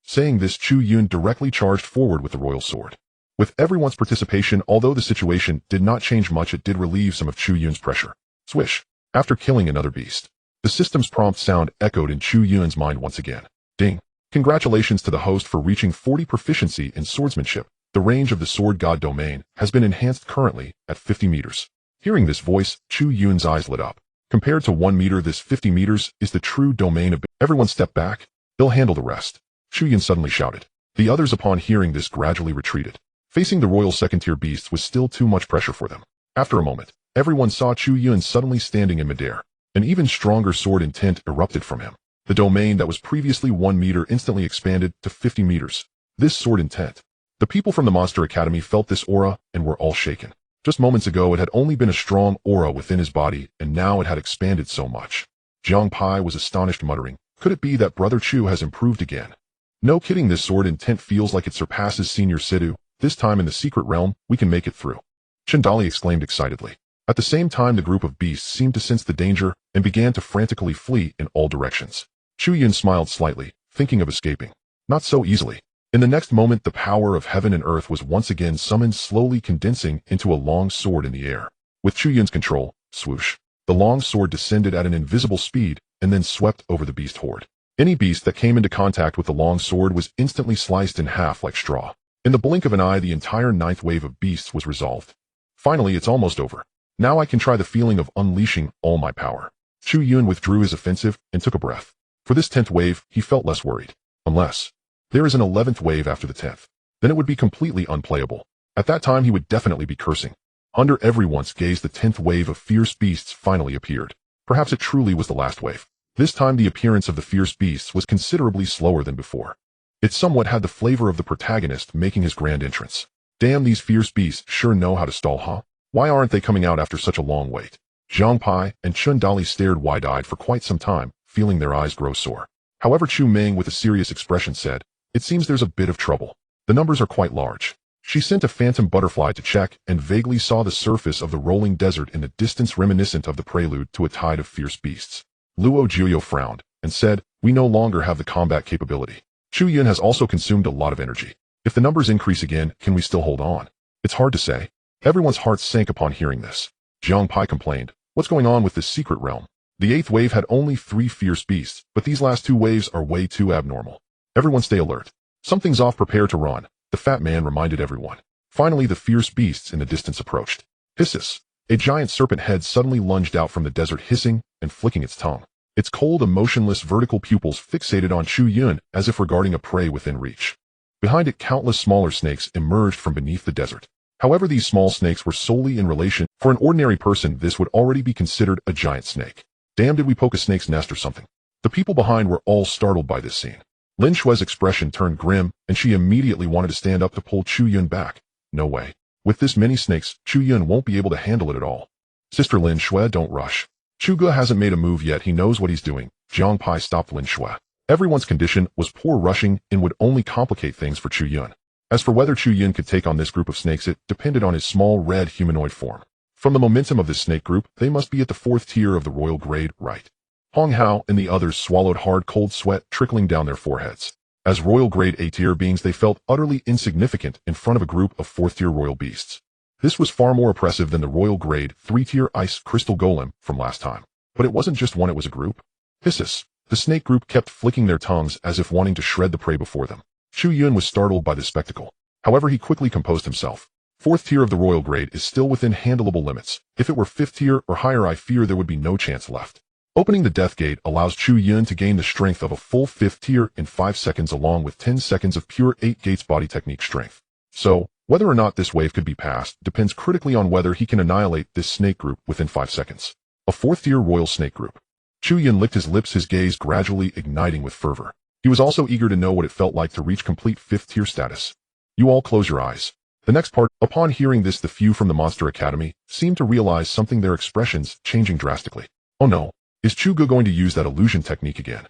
Saying this, Chu Yun directly charged forward with the royal sword. With everyone's participation, although the situation did not change much, it did relieve some of Chu Yun's pressure. Swish! After killing another beast, the system's prompt sound echoed in Chu Yun's mind once again. Ding! Congratulations to the host for reaching 40 proficiency in swordsmanship. The range of the sword god domain has been enhanced currently at 50 meters. Hearing this voice, Chu Yun's eyes lit up. Compared to 1 meter, this 50 meters is the true domain of... Everyone step back. They'll handle the rest. Chu Yun suddenly shouted. The others, upon hearing this, gradually retreated. Facing the royal second-tier beasts was still too much pressure for them. After a moment, everyone saw Chu Yun suddenly standing in midair. An even stronger sword intent erupted from him. The domain that was previously 1 meter instantly expanded to 50 meters. This sword intent. The people from the Monster Academy felt this aura and were all shaken. Just moments ago, it had only been a strong aura within his body, and now it had expanded so much. Jiang Pai was astonished, muttering, "Could it be that Brother Chu has improved again?" No kidding, this sword intent feels like it surpasses Senior Sidu. This time in the secret realm, we can make it through. Chindali exclaimed excitedly. At the same time, the group of beasts seemed to sense the danger and began to frantically flee in all directions. Chu Yun smiled slightly, thinking of escaping. Not so easily. In the next moment, the power of heaven and earth was once again summoned, slowly condensing into a long sword in the air. With Chu Yun's control, swoosh, the long sword descended at an invisible speed and then swept over the beast horde. Any beast that came into contact with the long sword was instantly sliced in half like straw. In the blink of an eye, the entire 9th wave of beasts was resolved. Finally, it's almost over. Now I can try the feeling of unleashing all my power. Chu Yun withdrew his offensive and took a breath. For this 10th wave, he felt less worried. Unless there is an 11th wave after the 10th. Then it would be completely unplayable. At that time, he would definitely be cursing. Under everyone's gaze, the 10th wave of fierce beasts finally appeared. Perhaps it truly was the last wave. This time, the appearance of the fierce beasts was considerably slower than before. It somewhat had the flavor of the protagonist making his grand entrance. Damn, these fierce beasts sure know how to stall, huh? Why aren't they coming out after such a long wait? Jiang Pai and Chun Dali stared wide-eyed for quite some time, feeling their eyes grow sore. However, Chu Ming, with a serious expression, said, "It seems there's a bit of trouble. The numbers are quite large." She sent a phantom butterfly to check and vaguely saw the surface of the rolling desert in the distance, reminiscent of the prelude to a tide of fierce beasts. Luo Juyo frowned and said, "We no longer have the combat capability. Chu Yun has also consumed a lot of energy. If the numbers increase again, can we still hold on?" It's hard to say. Everyone's hearts sank upon hearing this. Jiang Pai complained, "What's going on with this secret realm? The 8th wave had only 3 fierce beasts, but these last 2 waves are way too abnormal. Everyone stay alert. Something's off, prepare to run," the fat man reminded everyone. Finally, the fierce beasts in the distance approached. Hisses. A giant serpent head suddenly lunged out from the desert, hissing and flicking its tongue. Its cold, emotionless vertical pupils fixated on Chu Yun as if regarding a prey within reach. Behind it, countless smaller snakes emerged from beneath the desert. However, these small snakes were solely in relation. For an ordinary person, this would already be considered a giant snake. Damn, did we poke a snake's nest or something? The people behind were all startled by this scene. Lin Shui's expression turned grim, and she immediately wanted to stand up to pull Chu Yun back. No way. With this many snakes, Chu Yun won't be able to handle it at all. "Sister Lin Shui, don't rush. Chu Ge hasn't made a move yet, he knows what he's doing." Jiang Pai stopped Lin Shui. Everyone's condition was poor, rushing in would only complicate things for Chu Yun. As for whether Chu Yun could take on this group of snakes, it depended on his small red humanoid form. From the momentum of this snake group, they must be at the 4th tier of the royal grade, right? Hong Hao and the others swallowed hard, cold sweat trickling down their foreheads. As royal grade A-tier beings, they felt utterly insignificant in front of a group of 4th tier royal beasts. This was far more oppressive than the royal grade 3-tier ice crystal golem from last time. But it wasn't just one, it was a group. Hisses. The snake group kept flicking their tongues as if wanting to shred the prey before them. Chu Yun was startled by the spectacle. However, he quickly composed himself. 4th tier of the royal grade is still within handleable limits. If it were 5th tier or higher, I fear there would be no chance left. Opening the death gate allows Chu Yun to gain the strength of a full 5th tier in 5 seconds, along with 10 seconds of pure 8 gates body technique strength. So, whether or not this wave could be passed depends critically on whether he can annihilate this snake group within 5 seconds. A 4th tier royal snake group. Chu Yun licked his lips, his gaze gradually igniting with fervor. He was also eager to know what it felt like to reach complete 5th tier status. "You all close your eyes. The next part, upon hearing this, the few from the Monster Academy seemed to realize something, their expressions changing drastically. Oh no, is Chu Gu going to use that illusion technique again?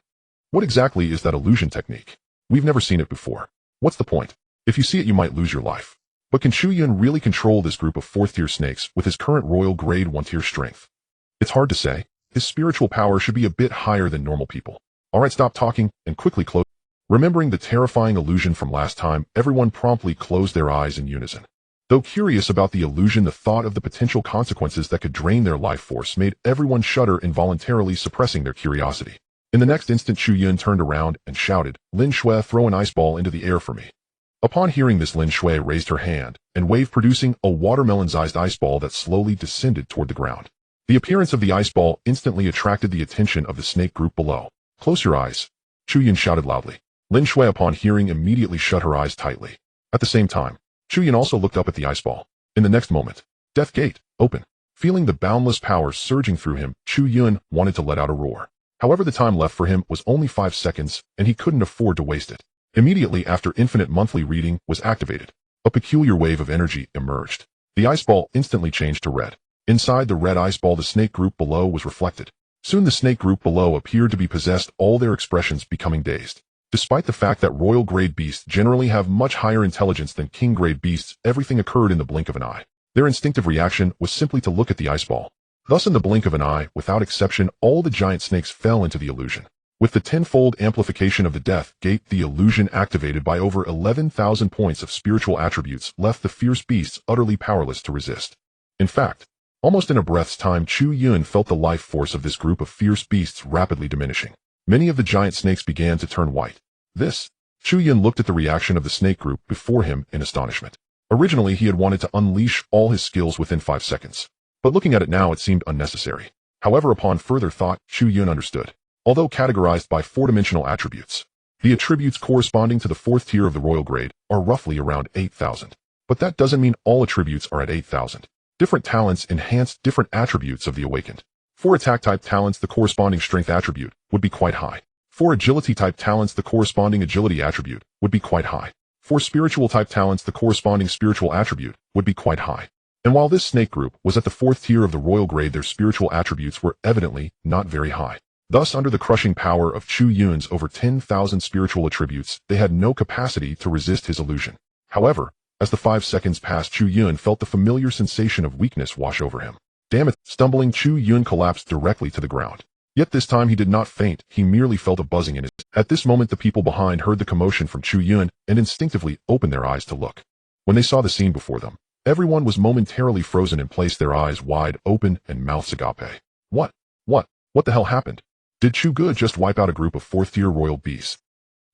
What exactly is that illusion technique? We've never seen it before. What's the point? If you see it, you might lose your life. But can Chu Yun really control this group of 4th tier snakes with his current royal grade 1 tier strength? It's hard to say. His spiritual power should be a bit higher than normal people. Alright, stop talking and quickly close. Remembering the terrifying illusion from last time, everyone promptly closed their eyes in unison. Though curious about the illusion, the thought of the potential consequences that could drain their life force made everyone shudder, involuntarily suppressing their curiosity. In the next instant, Chu Yun turned around and shouted, "Lin Shui, throw an ice ball into the air for me." Upon hearing this, Lin Shui raised her hand and waved, producing a watermelon-sized ice ball that slowly descended toward the ground. The appearance of the ice ball instantly attracted the attention of the snake group below. "Close your eyes," Chu Yun shouted loudly. Lin Shui, upon hearing, immediately shut her eyes tightly. At the same time, Chu Yun also looked up at the ice ball. In the next moment, Death Gate, open. Feeling the boundless power surging through him, Chu Yun wanted to let out a roar. However, the time left for him was only 5 seconds, and he couldn't afford to waste it. Immediately after infinite monthly reading was activated, a peculiar wave of energy emerged. The ice ball instantly changed to red. Inside the red ice ball, the snake group below was reflected. Soon the snake group below appeared to be possessed, all their expressions becoming dazed. Despite the fact that royal grade beasts generally have much higher intelligence than king grade beasts, everything occurred in the blink of an eye. Their instinctive reaction was simply to look at the ice ball. Thus, in the blink of an eye, without exception, all the giant snakes fell into the illusion. With the tenfold amplification of the Death Gate, the illusion activated by over 11,000 points of spiritual attributes left the fierce beasts utterly powerless to resist. In fact, almost in a breath's time, Chu Yun felt the life force of this group of fierce beasts rapidly diminishing. Many of the giant snakes began to turn white. Chu Yun looked at the reaction of the snake group before him in astonishment. Originally, he had wanted to unleash all his skills within 5 seconds. But looking at it now, it seemed unnecessary. However, upon further thought, Chu Yun understood. Although categorized by 4-dimensional attributes, the attributes corresponding to the 4th tier of the royal grade are roughly around 8,000. But that doesn't mean all attributes are at 8,000. Different talents enhance different attributes of the awakened. For attack type talents, the corresponding strength attribute would be quite high. For agility type talents, the corresponding agility attribute would be quite high. For spiritual type talents, the corresponding spiritual attribute would be quite high. And while this snake group was at the 4th tier of the royal grade, their spiritual attributes were evidently not very high. Thus, under the crushing power of Chu Yun's over 10,000 spiritual attributes, they had no capacity to resist his illusion. However, as the 5 seconds passed, Chu Yun felt the familiar sensation of weakness wash over him. Damn it! Stumbling, Chu Yun collapsed directly to the ground. Yet this time he did not faint, he merely felt a buzzing in his. At this moment, the people behind heard the commotion from Chu Yun and instinctively opened their eyes to look. When they saw the scene before them, everyone was momentarily frozen and placed their eyes wide open and mouths agape. What the hell happened? Did Chu Gu just wipe out a group of 4th tier royal beasts?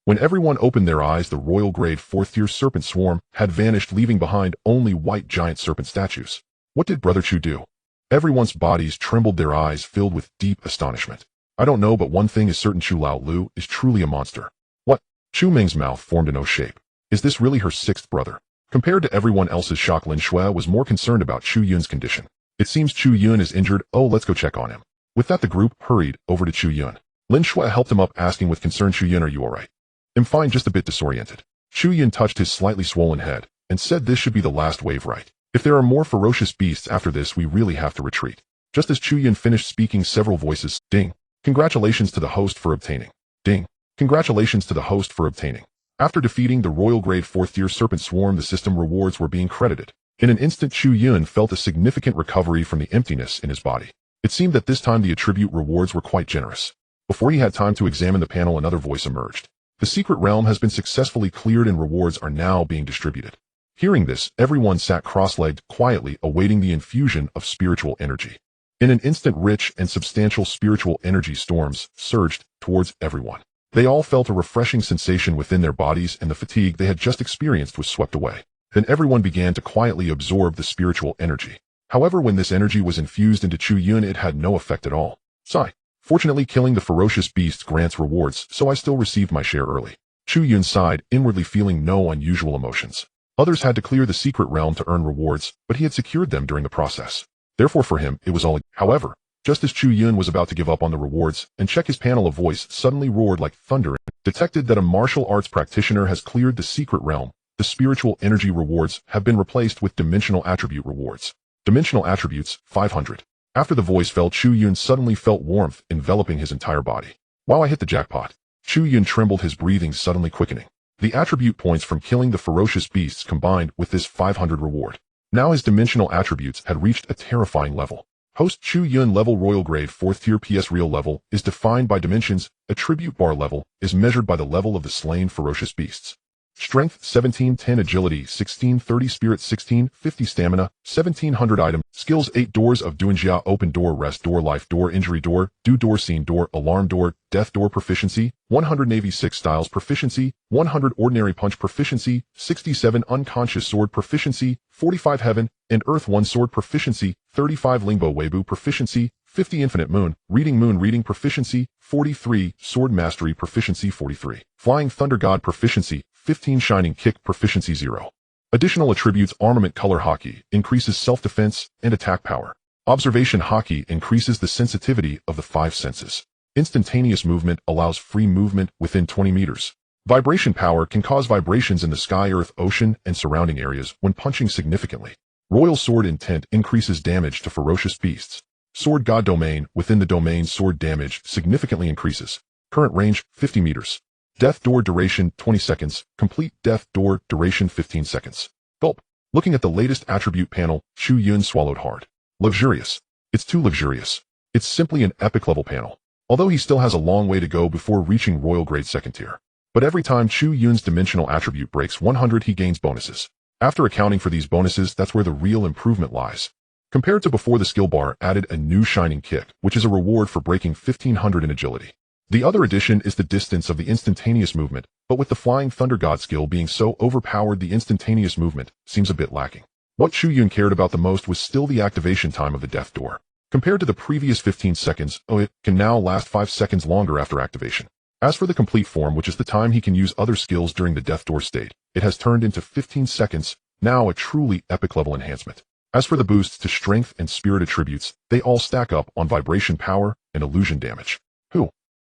When everyone opened their eyes, the royal grade 4th tier serpent swarm had vanished, leaving behind only white giant serpent statues. What did Brother Chu do? Everyone's bodies trembled, their eyes filled with deep astonishment. I don't know, but one thing is certain, Chu Lao Lu is truly a monster. What? Chu Ming's mouth formed an O shape. Is this really her 6th brother? Compared to everyone else's shock, Lin Shui was more concerned about Chu Yun's condition. It seems Chu Yun is injured. Oh, let's go check on him. With that, the group hurried over to Chu Yun. Lin Shui helped him up, asking with concern, Chu Yun, are you alright? I'm fine, just a bit disoriented. Chu Yun touched his slightly swollen head and said, this should be the last wave, right? If there are more ferocious beasts after this, we really have to retreat. Just as Chu Yun finished speaking, several voices, ding. Congratulations to the host for obtaining. Ding. Congratulations to the host for obtaining. After defeating the royal grade 4th tier serpent swarm, the system rewards were being credited. In an instant, Chu Yun felt a significant recovery from the emptiness in his body. It seemed that this time the attribute rewards were quite generous. Before he had time to examine the panel, another voice emerged. The secret realm has been successfully cleared and rewards are now being distributed. Hearing this, everyone sat cross-legged, quietly awaiting the infusion of spiritual energy. In an instant, rich and substantial spiritual energy storms surged towards everyone. They all felt a refreshing sensation within their bodies, and the fatigue they had just experienced was swept away. Then everyone began to quietly absorb the spiritual energy. However, when this energy was infused into Chu Yun, it had no effect at all. Sigh. Fortunately, killing the ferocious beasts grants rewards, so I still received my share early. Chu Yun sighed, inwardly feeling no unusual emotions. Others had to clear the secret realm to earn rewards, but he had secured them during the process. Therefore, for him, it was all. However, just as Chu Yun was about to give up on the rewards and check his panel, a voice suddenly roared like thunder and detected that a martial arts practitioner has cleared the secret realm The spiritual energy rewards have been replaced with dimensional attribute rewards. Dimensional attributes, 500. After the voice fell, Chu Yun suddenly felt warmth enveloping his entire body. Wow, I hit the jackpot. Chu Yun trembled, his breathing suddenly quickening. The attribute points from killing the ferocious beasts combined with this 500 reward. Now his dimensional attributes had reached a terrifying level. Host Chu Yun level royal grade 4th tier PS real level is defined by dimensions. Attribute bar level is measured by the level of the slain ferocious beasts. Strength 1710, agility 1630, spirit 1650, stamina 1700, item skills 8 doors of Duanjia, open door, rest door, life door, injury door, do door, scene door, alarm door, death door, proficiency 100, navy 6 styles proficiency 100, ordinary punch proficiency 67, unconscious sword proficiency 45, heaven and earth 1 sword proficiency 35, lingbo weibu proficiency 50, infinite moon reading proficiency 43, sword mastery proficiency 43, flying thunder god proficiency 15, shining kick proficiency 0. Additional attributes: armament color hockey increases self-defense and attack power. Observation hockey increases the sensitivity of the 5 senses. Instantaneous movement allows free movement within 20 meters. Vibration power can cause vibrations in the sky, earth, ocean, and surrounding areas when punching significantly. Royal sword intent increases damage to ferocious beasts. Sword god domain, within the domain sword damage significantly increases. Current range 50 meters. Death door duration 20 seconds. Complete death door duration 15 seconds. Gulp. Looking at the latest attribute panel, Chu Yun swallowed hard. Luxurious. It's too luxurious. It's simply an epic level panel. Although he still has a long way to go before reaching royal grade 2nd tier. But every time Chu Yun's dimensional attribute breaks 100, he gains bonuses. After accounting for these bonuses, that's where the real improvement lies. Compared to before, the skill bar added a new shining kick, which is a reward for breaking 1500 in agility. The other addition is the distance of the instantaneous movement, but with the flying thunder god skill being so overpowered, the instantaneous movement seems a bit lacking. What Chu Yun cared about the most was still the activation time of the death door. Compared to the previous 15 seconds, it can now last 5 seconds longer after activation. As for the complete form, which is the time he can use other skills during the death door state, it has turned into 15 seconds, now a truly epic level enhancement. As for the boosts to strength and spirit attributes, they all stack up on vibration power and illusion damage.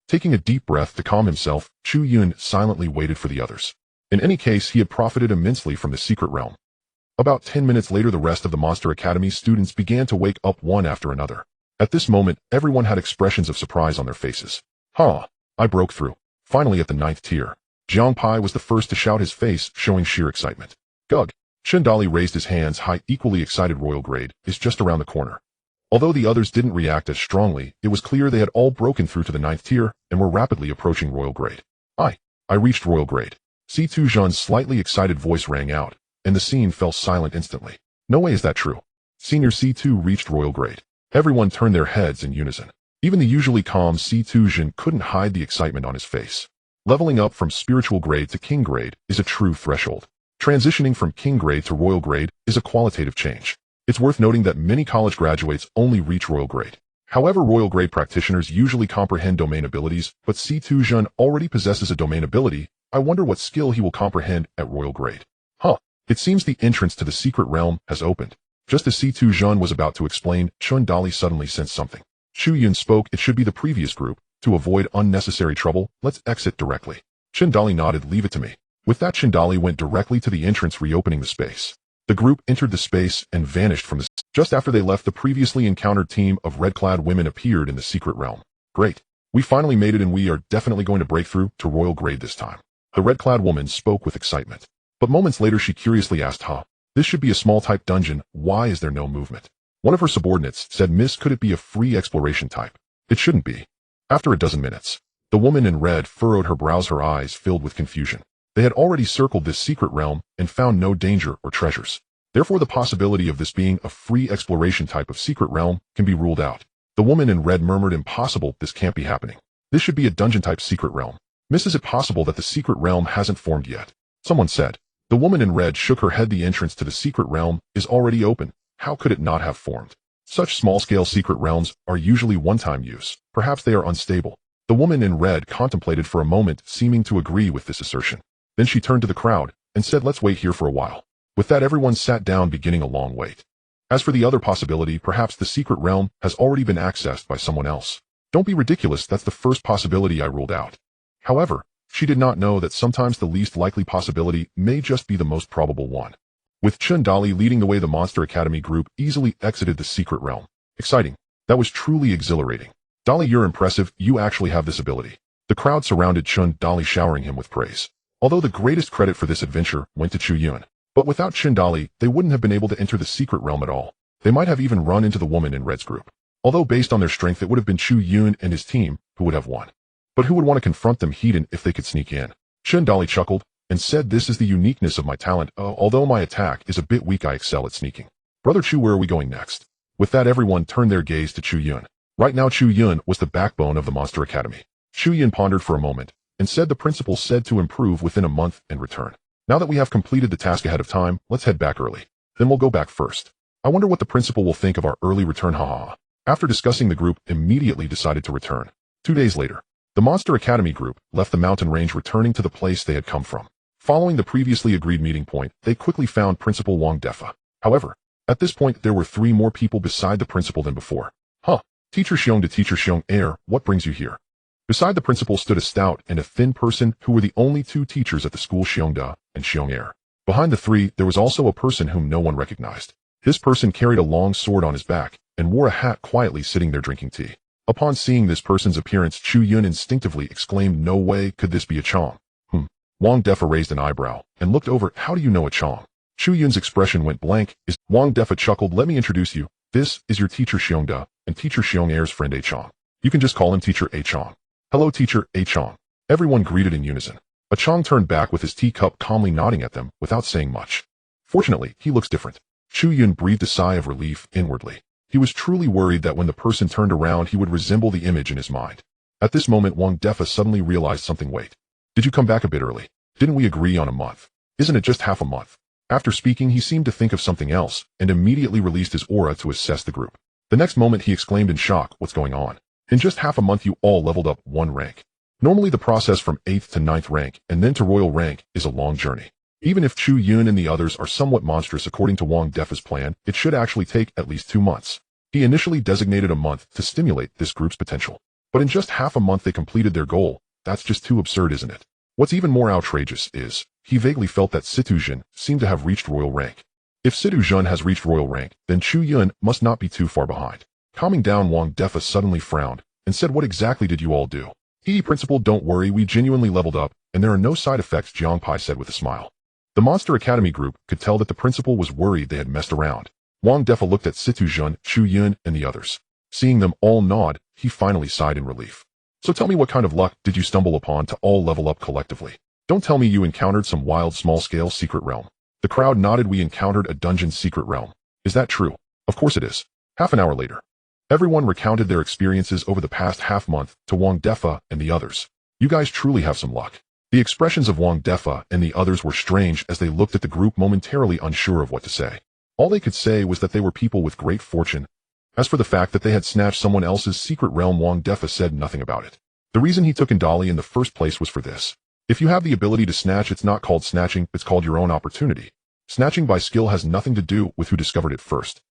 Taking a deep breath to calm himself, Chu Yun silently waited for the others. In any case, he had profited immensely from the secret realm. About 10 minutes later, the rest of the Monster Academy students began to wake up one after another. At this moment, everyone had expressions of surprise on their faces. I broke through. Finally at the 9th tier. Jiang Pai was the first to shout, his face showing sheer excitement. Gug. Chen Dali raised his hands high, equally excited. Royal grade is just around the corner. Although the others didn't react as strongly, it was clear they had all broken through to the 9th tier and were rapidly approaching royal grade. I reached royal grade. C2 Zhan's slightly excited voice rang out, and the scene fell silent instantly. No way is that true. Senior C2 reached royal grade. Everyone turned their heads in unison. Even the usually calm C2 Zhan couldn't hide the excitement on his face. Leveling up from spiritual grade to king grade is a true threshold. Transitioning from king grade to royal grade is a qualitative change. It's worth noting that many college graduates only reach royal grade. However, royal grade practitioners usually comprehend domain abilities, but C2 Zhan already possesses a domain ability. I wonder what skill he will comprehend at royal grade. It seems the entrance to the secret realm has opened. Just as C2 Zhan was about to explain, Chen Dali suddenly sensed something. Chu Yun spoke. It should be the previous group. To avoid unnecessary trouble, let's exit directly. Chen Dali nodded. Leave it to me. With that, Chen Dali went directly to the entrance, reopening the space. The group entered the space and vanished from the... Just after they left, the previously encountered team of red-clad women appeared in the secret realm. Great. We finally made it, and we are definitely going to break through to royal grade this time. The red-clad woman spoke with excitement. But moments later, she curiously asked, this should be a small type dungeon. Why is there no movement? One of her subordinates said, Miss, could it be a free exploration type? It shouldn't be. After a dozen minutes, the woman in red furrowed her brows, her eyes filled with confusion. They had already circled this secret realm and found no danger or treasures. Therefore, the possibility of this being a free exploration type of secret realm can be ruled out. The woman in red murmured, impossible, this can't be happening. This should be a dungeon type secret realm. Miss, is it possible that the secret realm hasn't formed yet? Someone said. The woman in red shook her head. The entrance to the secret realm is already open. How could it not have formed? Such small-scale secret realms are usually one-time use. Perhaps they are unstable. The woman in red contemplated for a moment, seeming to agree with this assertion. Then she turned to the crowd and said, let's wait here for a while. With that, everyone sat down, beginning a long wait. As for the other possibility, perhaps the secret realm has already been accessed by someone else. Don't be ridiculous, that's the first possibility I ruled out. However, She did not know that sometimes the least likely possibility may just be the most probable one. With Chun Dali leading the way, the Monster Academy group easily exited the secret realm. Exciting. That was truly exhilarating. Dali, you're impressive. You actually have this ability. The crowd surrounded Chun Dali, showering him with praise. Although the greatest credit for this adventure went to Chu Yun. But without Chun Dali, they wouldn't have been able to enter the secret realm at all. They might have even run into the woman in Red's group. Although based on their strength, it would have been Chu Yun and his team who would have won. But who would want to confront them hidden if they could sneak in? Chun Dali chuckled and said, this is the uniqueness of my talent. Although my attack is a bit weak, I excel at sneaking. Brother Chu, where are we going next? With that, everyone turned their gaze to Chu Yun. Right now, Chu Yun was the backbone of the Monster Academy. Chu Yun pondered for a moment and said, the principal said to improve within a month and return. Now that we have completed the task ahead of time, let's head back early. Then we'll go back first. I wonder what the principal will think of our early return, haha. After discussing, the group immediately decided to return. 2 days later, the Monster Academy group left the mountain range, returning to the place they had come from. Following the previously agreed meeting point, they quickly found Principal Wang Defa. However, at this point there were 3 more people beside the principal than before. Teacher Xiong to Teacher Xiong Air, what brings you here? Beside the principal stood a stout and a thin person who were the only 2 teachers at the school, Xiongda and Xiong Air. Behind the 3, there was also a person whom no one recognized. This person carried a long sword on his back and wore a hat, quietly sitting there drinking tea. Upon seeing this person's appearance, Chu Yun instinctively exclaimed, no way could this be a Chong. Wang Defa raised an eyebrow and looked over. How do you know a Chong? Chu Yun's expression went blank. Wang Defa chuckled. Let me introduce you. This is your teacher Xiongda and Teacher Xiong Air's friend A Chong. You can just call him Teacher A Chong. Hello, Teacher A Chong. Everyone greeted in unison. A Chong turned back with his teacup, calmly nodding at them without saying much. Fortunately, he looks different. Chu Yun breathed a sigh of relief inwardly. He was truly worried that when the person turned around, he would resemble the image in his mind. At this moment, Wang Defa suddenly realized something. Wait. Did you come back a bit early? Didn't we agree on a month? Isn't it just half a month? After speaking, he seemed to think of something else and immediately released his aura to assess the group. The next moment, he exclaimed in shock, what's going on? In just half a month, you all leveled up 1 rank. Normally, the process from 8th to 9th rank and then to royal rank is a long journey. Even if Chu Yun and the others are somewhat monstrous according to Wang Defa's plan, it should actually take at least 2 months. He initially designated a month to stimulate this group's potential. But in just half a month, they completed their goal. That's just too absurd, isn't it? What's even more outrageous is, he vaguely felt that Situ Jun seemed to have reached royal rank. If Situ Jun has reached royal rank, then Chu Yun must not be too far behind. Calming down, Wang Defa suddenly frowned and said, what exactly did you all do? Principal, don't worry, we genuinely leveled up, and there are no side effects, Jiang Pai said with a smile. The Monster Academy group could tell that the principal was worried they had messed around. Wang Defa looked at Situ Jun, Chu Yun, and the others. Seeing them all nod, he finally sighed in relief. So tell me, what kind of luck did you stumble upon to all level up collectively? Don't tell me you encountered some wild small-scale secret realm. The crowd nodded. We encountered a dungeon secret realm. Is that true? Of course it is. Half an hour later, everyone recounted their experiences over the past half-month to Wang Defa and the others. You guys truly have some luck. The expressions of Wang Defa and the others were strange as they looked at the group, momentarily unsure of what to say. All they could say was that they were people with great fortune. As for the fact that they had snatched someone else's secret realm, Wang Defa said nothing about it. The reason he took Indali in the first place was for this. If you have the ability to snatch, it's not called snatching, it's called your own opportunity. Snatching by skill has nothing to do with who discovered it first.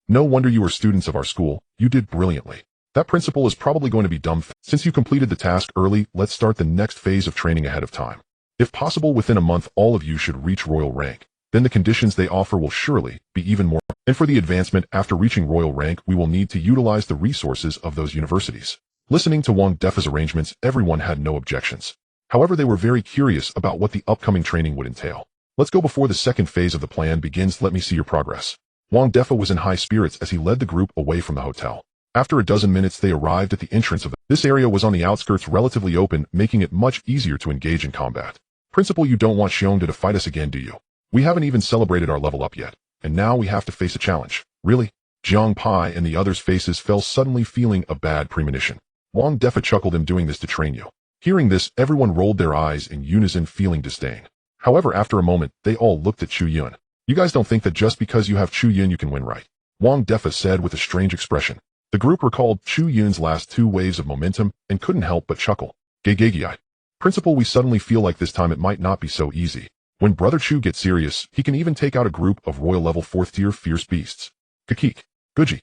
No wonder you are students of our school. You did brilliantly. That principal is probably going to be dumb. Since you completed the task early, let's start the next phase of training ahead of time. If possible, within a month, all of you should reach royal rank. Then the conditions they offer will surely be even more. And for the advancement after reaching royal rank, we will need to utilize the resources of those universities. Listening to Wang Defa's arrangements, everyone had no objections. However, they were very curious about what the upcoming training would entail. Let's go before the second phase of the plan begins. Let me see your progress. Wang Defa was in high spirits as he led the group away from the hotel. After a dozen minutes, they arrived at the entrance of this area was on the outskirts, relatively open, making it much easier to engage in combat. Principal, you don't want Xiongda to fight us again, do you? We haven't even celebrated our level up yet, and now we have to face a challenge. Really? Jiang Pai and the others' faces fell, suddenly feeling a bad premonition. Wang Defa chuckled, "I'm doing this to train you." Hearing this, everyone rolled their eyes in unison, feeling disdain. However, after a moment, they all looked at Chu Yun. You guys don't think that just because you have Chu Yun you can win, right? Wang Defa said with a strange expression. The group recalled Chu Yun's last 2 waves of momentum and couldn't help but chuckle. Gegegei. Principal, we suddenly feel like this time it might not be so easy. When Brother Chu gets serious, he can even take out a group of royal level 4th tier fierce beasts. Kakik. Guji.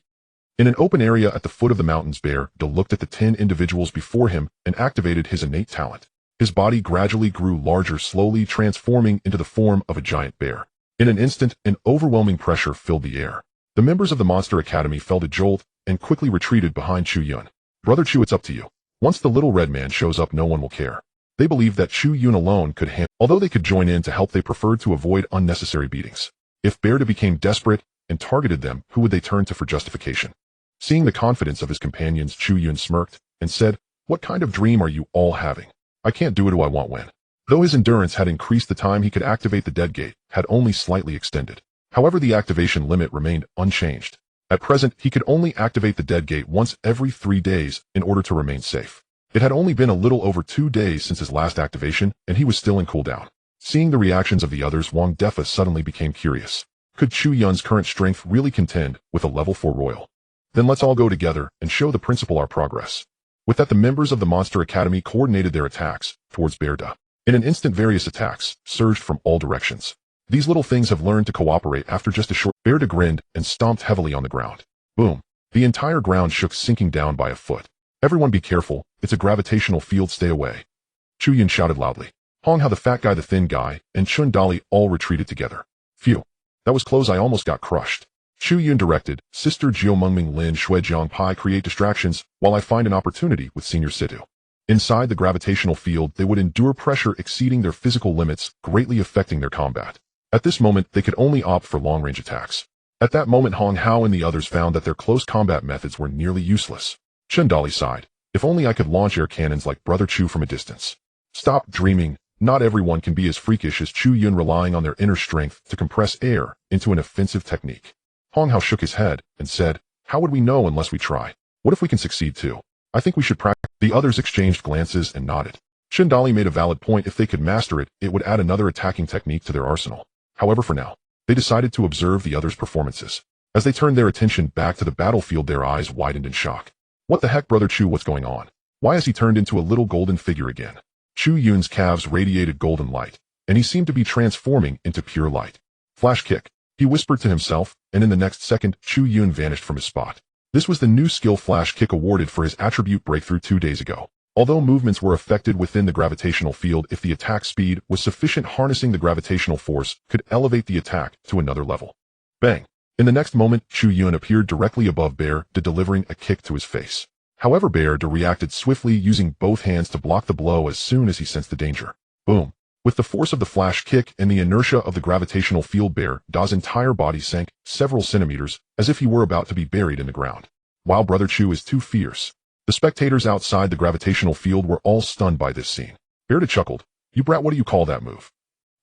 In an open area at the foot of the mountains, Bear looked at the 10 individuals before him and activated his innate talent. His body gradually grew larger, slowly transforming into the form of a giant bear. In an instant, an overwhelming pressure filled the air. The members of the Monster Academy felt a jolt and quickly retreated behind Chu Yun. Brother Chu, it's up to you. Once the little red man shows up, no one will care. They believed that Chu Yun alone could handle. Although they could join in to help, they preferred to avoid unnecessary beatings. If Bearda became desperate and targeted them, who would they turn to for justification? Seeing the confidence of his companions, Chu Yun smirked and said, "What kind of dream are you all having? I can't do it. Do I want win?" Though his endurance had increased, the time he could activate the dead gate had only slightly extended. However, the activation limit remained unchanged. At present, he could only activate the dead gate once every 3 days in order to remain safe. It had only been a little over 2 days since his last activation, and he was still in cooldown. Seeing the reactions of the others, Wang Defa suddenly became curious. Could Chu Yun's current strength really contend with a level 4 royal? Then let's all go together and show the principal our progress. With that, the members of the Monster Academy coordinated their attacks towards Bearda. In an instant, various attacks surged from all directions. These little things have learned to cooperate after just a short. Bearda grinned and stomped heavily on the ground. Boom. The entire ground shook, sinking down by a foot. Everyone be careful, it's a gravitational field, stay away. Chu Yun shouted loudly. Hong Hao, the fat guy, the thin guy, and Chun Dali all retreated together. Phew. That was close, I almost got crushed. Chu Yun directed, Sister Jiao Mengming Lin Shui Jiang Pai, create distractions while I find an opportunity with Senior Situ. Inside the gravitational field, they would endure pressure exceeding their physical limits, greatly affecting their combat. At this moment, they could only opt for long-range attacks. At that moment, Hong Hao and the others found that their close combat methods were nearly useless. Chun Dali sighed. If only I could launch air cannons like Brother Chu from a distance. Stop dreaming. Not everyone can be as freakish as Chu Yun, relying on their inner strength to compress air into an offensive technique. Hong Hao shook his head and said, how would we know unless we try? What if we can succeed too? I think we should practice. The others exchanged glances and nodded. Chun Dali made a valid point. If they could master it, it would add another attacking technique to their arsenal. However, for now, they decided to observe the others' performances. As they turned their attention back to the battlefield, their eyes widened in shock. What the heck, Brother Chu, what's going on? Why has he turned into a little golden figure again? Chu Yun's calves radiated golden light, and he seemed to be transforming into pure light. Flash kick, he whispered to himself, and in the next second, Chu Yun vanished from his spot. This was the new skill Flash Kick awarded for his attribute breakthrough 2 days ago. Although movements were affected within the gravitational field, if the attack speed was sufficient, harnessing the gravitational force could elevate the attack to another level. Bang! In the next moment, Chu Yun appeared directly above Bearda, delivering a kick to his face. However, Bearda reacted swiftly, using both hands to block the blow as soon as he sensed the danger. Boom! With the force of the flash kick and the inertia of the gravitational field, Bearda's entire body sank several centimeters, as if he were about to be buried in the ground. Wow, Brother Chu is too fierce. The spectators outside the gravitational field were all stunned by this scene. Bearda chuckled. You brat, what do you call that move?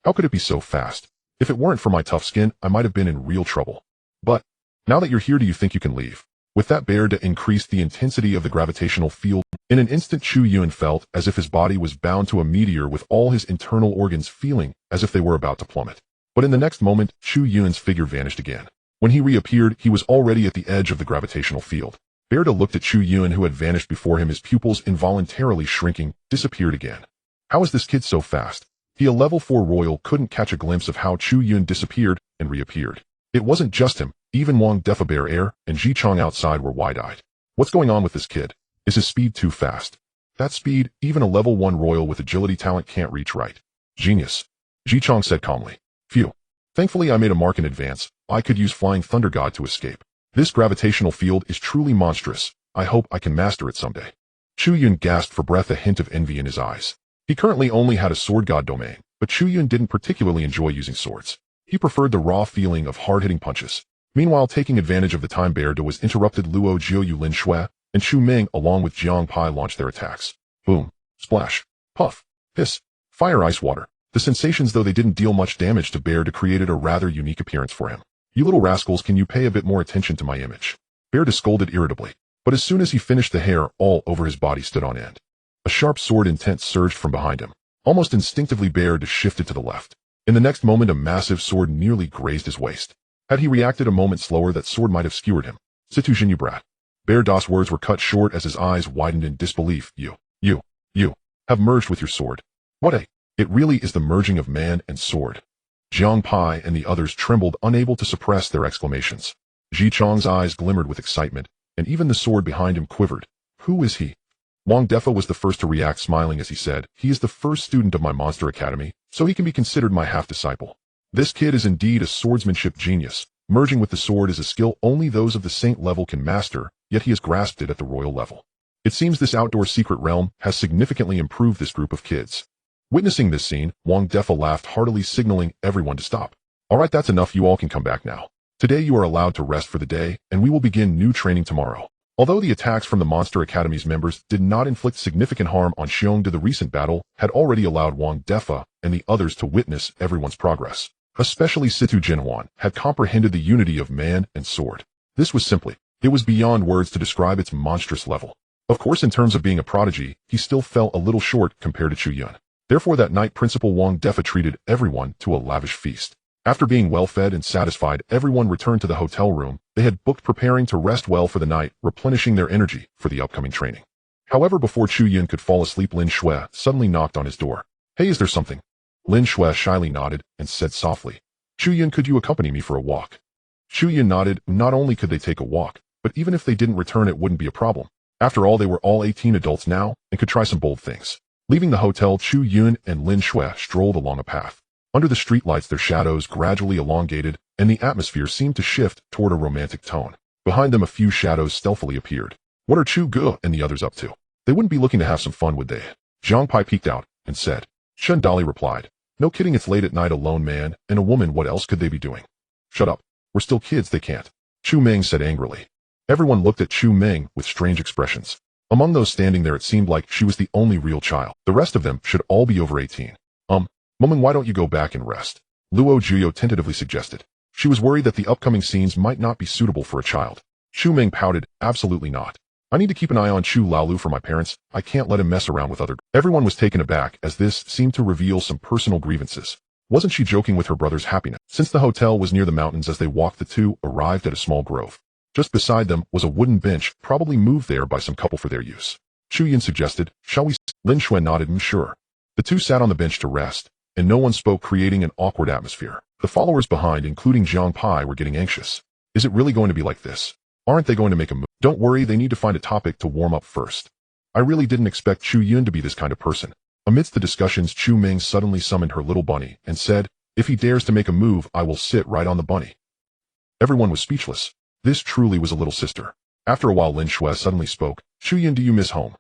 How could it be so fast? If it weren't for my tough skin, I might have been in real trouble. But, now that you're here, do you think you can leave? With that, Bearda increased the intensity of the gravitational field. In an instant, Chu Yun felt as if his body was bound to a meteor, with all his internal organs feeling as if they were about to plummet. But in the next moment, Chu Yun's figure vanished again. When he reappeared, he was already at the edge of the gravitational field. Bearda looked at Chu Yun, who had vanished before him, his pupils involuntarily shrinking, disappeared again. How is this kid so fast? A level 4 royal couldn't catch a glimpse of how Chu Yun disappeared and reappeared. It wasn't just him, even Wang Defa, Bear Air, and Ji Chong outside were wide-eyed. What's going on with this kid? Is his speed too fast? That speed, even a level 1 royal with agility talent can't reach, right? Genius. Ji Chong said calmly. Phew. Thankfully I made a mark in advance. I could use Flying Thunder God to escape. This gravitational field is truly monstrous. I hope I can master it someday. Chu Yun gasped for breath, a hint of envy in his eyes. He currently only had a sword god domain, but Chu Yun didn't particularly enjoy using swords. He preferred the raw feeling of hard-hitting punches. Meanwhile, taking advantage of the time Bearda was interrupted, Luo Jiu Lin Shui and Chu Ming along with Jiang Pai launched their attacks. Boom, splash, puff, hiss, fire, ice, water. The sensations, though they didn't deal much damage to Bearda, created a rather unique appearance for him. You little rascals, can you pay a bit more attention to my image? Bearda scolded irritably, but as soon as he finished, the hair all over his body stood on end. A sharp sword intent surged from behind him. Almost instinctively, Bearda shifted to the left. In the next moment, a massive sword nearly grazed his waist. Had he reacted a moment slower, that sword might have skewered him. Situ Jin, you brat. Bearda's words were cut short as his eyes widened in disbelief. You have merged with your sword. What it really is the merging of man and sword. Jiang Pai and the others trembled, unable to suppress their exclamations. Ji Chong's eyes glimmered with excitement, and even the sword behind him quivered. Who is he? Wang Defa was the first to react, smiling as he said, "He is the first student of my monster academy, so he can be considered my half-disciple. This kid is indeed a swordsmanship genius. Merging with the sword is a skill only those of the saint level can master, yet he has grasped it at the royal level. It seems this outdoor secret realm has significantly improved this group of kids." Witnessing this scene, Wang Defa laughed heartily, signaling everyone to stop. "Alright, that's enough, you all can come back now. Today you are allowed to rest for the day, and we will begin new training tomorrow." Although the attacks from the Monster Academy's members did not inflict significant harm on Xiong, the recent battle had already allowed Wang Defa and the others to witness everyone's progress. Especially Situ Jinhuan had comprehended the unity of man and sword. This was it was beyond words to describe its monstrous level. Of course, in terms of being a prodigy, he still fell a little short compared to Chu Yun. Therefore, that night, Principal Wang Defa treated everyone to a lavish feast. After being well-fed and satisfied, everyone returned to the hotel room they had booked, preparing to rest well for the night, replenishing their energy for the upcoming training. However, before Chu Yun could fall asleep, Lin Shui suddenly knocked on his door. "Hey, is there something?" Lin Shui shyly nodded and said softly, "Chu Yun, could you accompany me for a walk?" Chu Yun nodded. Not only could they take a walk, but even if they didn't return, it wouldn't be a problem. After all, they were all 18 adults now and could try some bold things. Leaving the hotel, Chu Yun and Lin Shui strolled along a path. Under the streetlights, their shadows gradually elongated, and the atmosphere seemed to shift toward a romantic tone. Behind them, a few shadows stealthily appeared. What are Chu Gu and the others up to? They wouldn't be looking to have some fun, would they? Zhang Pai peeked out and said. Chen Dali replied, "No kidding, it's late at night, a lone man and a woman, what else could they be doing?" "Shut up. We're still kids, they can't," Chu Meng said angrily. Everyone looked at Chu Meng with strange expressions. Among those standing there, it seemed like she was the only real child. The rest of them should all be over 18. Meng, why don't you go back and rest?" Luo Juyo tentatively suggested. She was worried that the upcoming scenes might not be suitable for a child. Chu Meng pouted, "Absolutely not. I need to keep an eye on Chu Laolu for my parents. I can't let him mess around with other." Everyone was taken aback, as this seemed to reveal some personal grievances. Wasn't she joking with her brother's happiness? Since the hotel was near the mountains, as they walked, the two arrived at a small grove. Just beside them was a wooden bench, probably moved there by some couple for their use. Chu Yun suggested, "Shall we?" Lin Shui nodded, "Sure." The two sat on the bench to rest, and no one spoke, creating an awkward atmosphere. The followers behind, including Zhang Pai, were getting anxious. Is it really going to be like this? Aren't they going to make a move? Don't worry, they need to find a topic to warm up first. I really didn't expect Chu Yun to be this kind of person. Amidst the discussions, Chu Meng suddenly summoned her little bunny and said, "If he dares to make a move, I will sit right on the bunny." Everyone was speechless. This truly was a little sister. After a while, Lin Shui suddenly spoke, "Chu Yun, do you miss home?"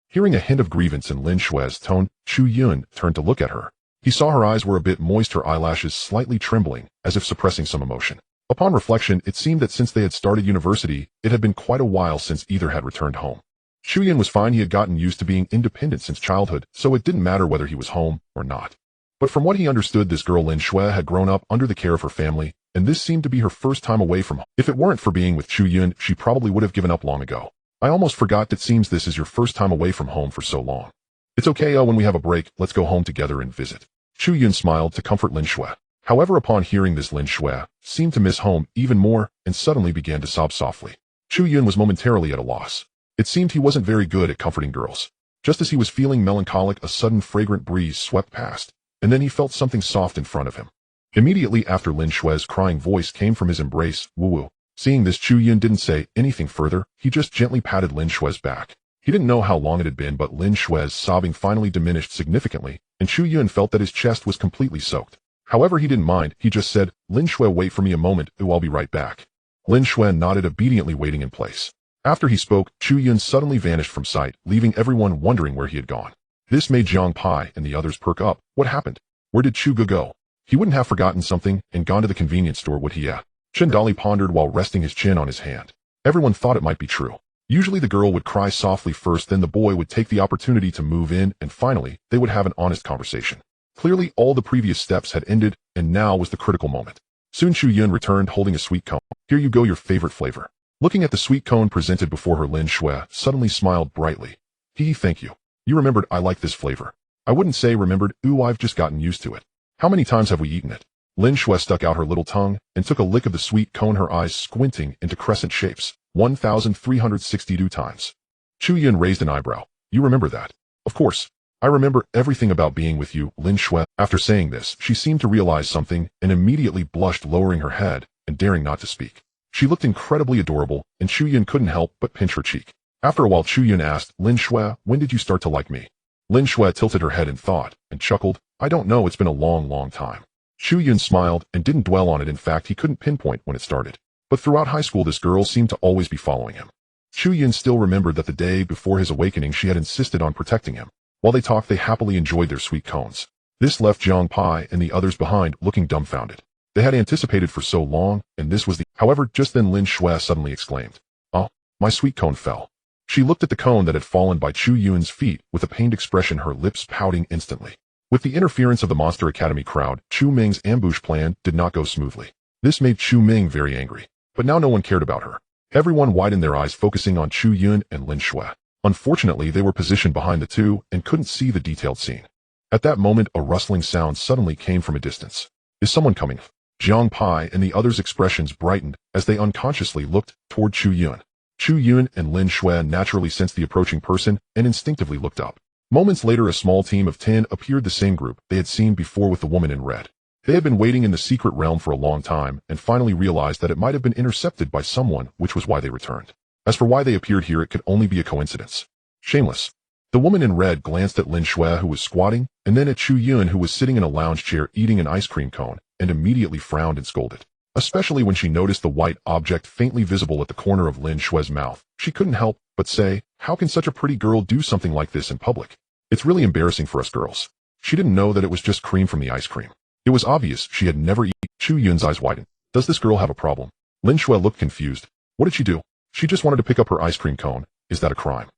Hearing a hint of grievance in Lin Shui's tone, Chu Yun turned to look at her. He saw her eyes were a bit moist, her eyelashes slightly trembling, as if suppressing some emotion. Upon reflection, it seemed that since they had started university, it had been quite a while since either had returned home. Chu Yun was fine. He had gotten used to being independent since childhood, so it didn't matter whether he was home or not. But from what he understood, this girl Lin Shui had grown up under the care of her family, and this seemed to be her first time away from home. If it weren't for being with Chu Yun, she probably would have given up long ago. "I almost forgot, it seems this is your first time away from home for so long." "It's okay, when we have a break, let's go home together and visit." Chu Yun smiled to comfort Lin Shui. However, upon hearing this, Lin Shui seemed to miss home even more and suddenly began to sob softly. Chu Yun was momentarily at a loss. It seemed he wasn't very good at comforting girls. Just as he was feeling melancholic, a sudden fragrant breeze swept past, and then he felt something soft in front of him. Immediately after, Lin Shui's crying voice came from his embrace, "Woo-woo." Seeing this, Chu Yun didn't say anything further. He just gently patted Lin Shui's back. He didn't know how long it had been, but Lin Shui's sobbing finally diminished significantly, and Chu Yun felt that his chest was completely soaked. However, he didn't mind. He just said, "Lin Shui, wait for me a moment, I'll be right back." Lin Shui nodded, obediently waiting in place. After he spoke, Chu Yun suddenly vanished from sight, leaving everyone wondering where he had gone. This made Zhang Pai and the others perk up. What happened? Where did Chu Gu go? He wouldn't have forgotten something and gone to the convenience store, would he? Chen Dali pondered while resting his chin on his hand. Everyone thought it might be true. Usually the girl would cry softly first, then the boy would take the opportunity to move in, and finally, they would have an honest conversation. Clearly, all the previous steps had ended, and now was the critical moment. Soon Chu Yun returned holding a sweet cone. "Here you go, your favorite flavor." Looking at the sweet cone presented before her, Lin Shui suddenly smiled brightly. Thank you. You remembered I like this flavor." "I wouldn't say remembered, I've just gotten used to it." "How many times have we eaten it?" Lin Shui stuck out her little tongue and took a lick of the sweet cone, her eyes squinting into crescent shapes. 1,362 times. Chu Yun raised an eyebrow. "You remember that?" "Of course. I remember everything about being with you, Lin Shui." After saying this, she seemed to realize something and immediately blushed, lowering her head and daring not to speak. She looked incredibly adorable, and Chu Yun couldn't help but pinch her cheek. After a while, Chu Yun asked, Lin Shui, when did you start to like me? Lin Shui tilted her head in thought and chuckled, I don't know, it's been a long time. Chu Yun smiled and didn't dwell on it. In fact, he couldn't pinpoint when it started. But throughout high school, this girl seemed to always be following him. Chu Yun still remembered that the day before his awakening, she had insisted on protecting him. While they talked, they happily enjoyed their sweet cones. This left Zhang Pai and the others behind looking dumbfounded. They had anticipated for so long, and this was the— However, just then Lin Shui suddenly exclaimed, Oh, my sweet cone fell. She looked at the cone that had fallen by Chu Yun's feet with a pained expression, her lips pouting instantly. With the interference of the Monster Academy crowd, Chu Ming's ambush plan did not go smoothly. This made Chu Ming very angry. But now no one cared about her. Everyone widened their eyes, focusing on Chu Yun and Lin Shui. Unfortunately, they were positioned behind the two and couldn't see the detailed scene. At that moment, a rustling sound suddenly came from a distance. Is someone coming? Zhang Pai and the others' expressions brightened as they unconsciously looked toward Chu Yun. Chu Yun and Lin Shui naturally sensed the approaching person and instinctively looked up. Moments later, a small team of 10 appeared, the same group they had seen before with the woman in red. They had been waiting in the secret realm for a long time and finally realized that it might have been intercepted by someone, which was why they returned. As for why they appeared here, it could only be a coincidence. Shameless. The woman in red glanced at Lin Shui, who was squatting, and then at Chu Yun, who was sitting in a lounge chair eating an ice cream cone, and immediately frowned and scolded. Especially when she noticed the white object faintly visible at the corner of Lin Shui's mouth. She couldn't help but say, how can such a pretty girl do something like this in public? It's really embarrassing for us girls. She didn't know that it was just cream from the ice cream. It was obvious she had never eaten. Chu Yun's eyes widened. Does this girl have a problem? Lin Shui looked confused. What did she do? She just wanted to pick up her ice cream cone. Is that a crime?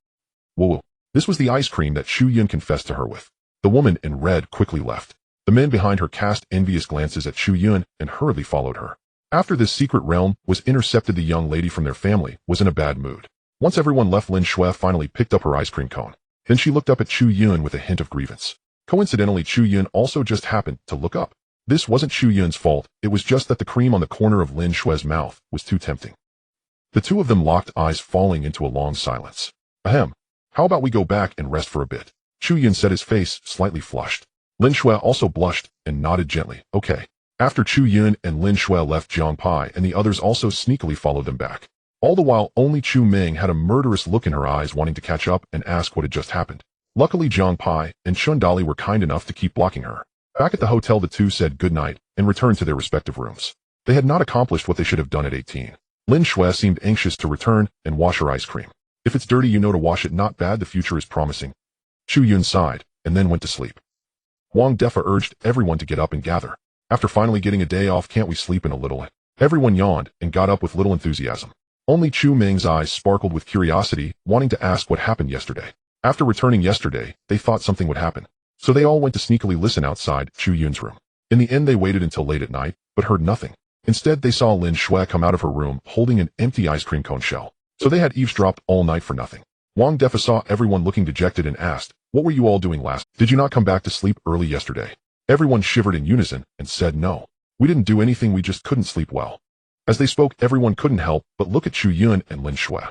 Whoa. This was the ice cream that Chu Yun confessed to her with. The woman in red quickly left. The men behind her cast envious glances at Chu Yun and hurriedly followed her. After this secret realm was intercepted, the young lady from their family was in a bad mood. Once everyone left, Lin Shui finally picked up her ice cream cone. Then she looked up at Chu Yun with a hint of grievance. Coincidentally, Chu Yun also just happened to look up. This wasn't Chu Yun's fault, it was just that the cream on the corner of Lin Shui's mouth was too tempting. The two of them locked eyes, falling into a long silence. Ahem. How about we go back and rest for a bit? Chu Yun said, his face slightly flushed. Lin Shui also blushed and nodded gently. Okay. After Chu Yun and Lin Shui left, Zhang Pai and the others also sneakily followed them back. All the while, only Chu Ming had a murderous look in her eyes, wanting to catch up and ask what had just happened. Luckily, Zhang Pai and Chun Dali were kind enough to keep blocking her. Back at the hotel, the two said goodnight and returned to their respective rooms. They had not accomplished what they should have done at 18. Lin Shui seemed anxious to return and wash her ice cream. If it's dirty, you know to wash it. Not bad, the future is promising. Chu Yun sighed and then went to sleep. Wang Defa urged everyone to get up and gather. After finally getting a day off, can't we sleep in a little? Everyone yawned and got up with little enthusiasm. Only Chu Ming's eyes sparkled with curiosity, wanting to ask what happened yesterday. After returning yesterday, they thought something would happen. So they all went to sneakily listen outside Chu Yun's room. In the end, they waited until late at night, but heard nothing. Instead, they saw Lin Shui come out of her room holding an empty ice cream cone shell. So they had eavesdropped all night for nothing. Wang Defa saw everyone looking dejected and asked, what were you all doing last? Did you not come back to sleep early yesterday? Everyone shivered in unison and said no. We didn't do anything, we just couldn't sleep well. As they spoke, everyone couldn't help but look at Chu Yun and Lin Shui.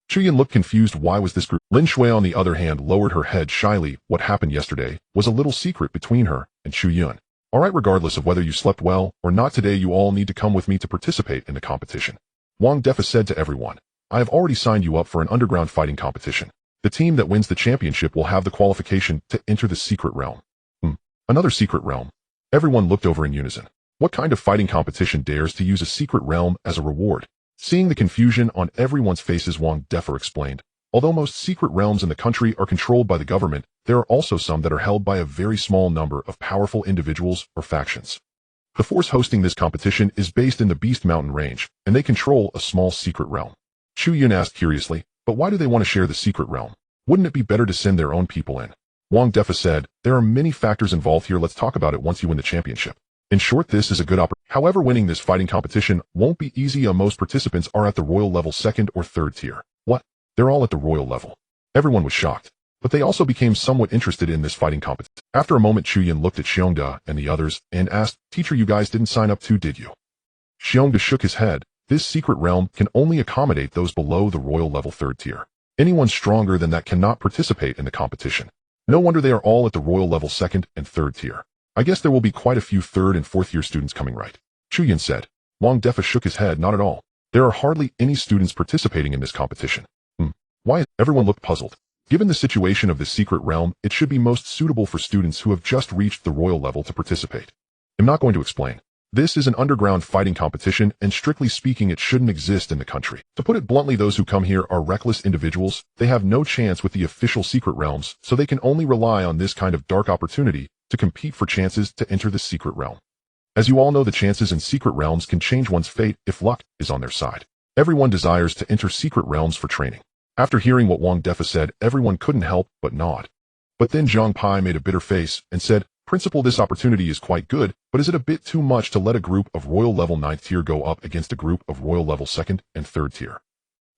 Chu Yun looked confused. Why was this group? Lin Shui, on the other hand, lowered her head shyly. What happened yesterday was a little secret between her and Chu Yun. Alright, regardless of whether you slept well or not today, you all need to come with me to participate in the competition. Wang Defa said to everyone, I have already signed you up for an underground fighting competition. The team that wins the championship will have the qualification to enter the secret realm. Another secret realm. Everyone looked over in unison. What kind of fighting competition dares to use a secret realm as a reward? Seeing the confusion on everyone's faces, Wang Defa explained, although most secret realms in the country are controlled by the government, there are also some that are held by a very small number of powerful individuals or factions. The force hosting this competition is based in the Beast Mountain range, and they control a small secret realm. Chu Yun asked curiously, but why do they want to share the secret realm? Wouldn't it be better to send their own people in? Wang Defa said, there are many factors involved here, let's talk about it once you win the championship. In short, this is a good opportunity. However, winning this fighting competition won't be easy. Most participants are at the royal level 2nd or 3rd tier. What? They're all at the royal level. Everyone was shocked. But they also became somewhat interested in this fighting competition. After a moment, Chu Yun looked at Xiongda and the others and asked, Teacher, you guys didn't sign up too, did you? Xiongda shook his head. This secret realm can only accommodate those below the royal level 3rd tier. Anyone stronger than that cannot participate in the competition. No wonder they are all at the royal level 2nd and 3rd tier. I guess there will be quite a few 3rd and 4th year students coming, right? Chu Yun said. Wang Defa shook his head. Not at all. There are hardly any students participating in this competition. Why? Everyone looked puzzled. Given the situation of this secret realm, it should be most suitable for students who have just reached the royal level to participate. I'm not going to explain. This is an underground fighting competition, and strictly speaking, it shouldn't exist in the country. To put it bluntly, those who come here are reckless individuals. They have no chance with the official secret realms, so they can only rely on this kind of dark opportunity to compete for chances to enter the secret realm. As you all know, the chances in secret realms can change one's fate if luck is on their side. Everyone desires to enter secret realms for training. After hearing what Wang Defa said, everyone couldn't help but nod. But then Zhang Pai made a bitter face and said, Principal, this opportunity is quite good, but is it a bit too much to let a group of royal level 9th tier go up against a group of royal level 2nd and 3rd tier?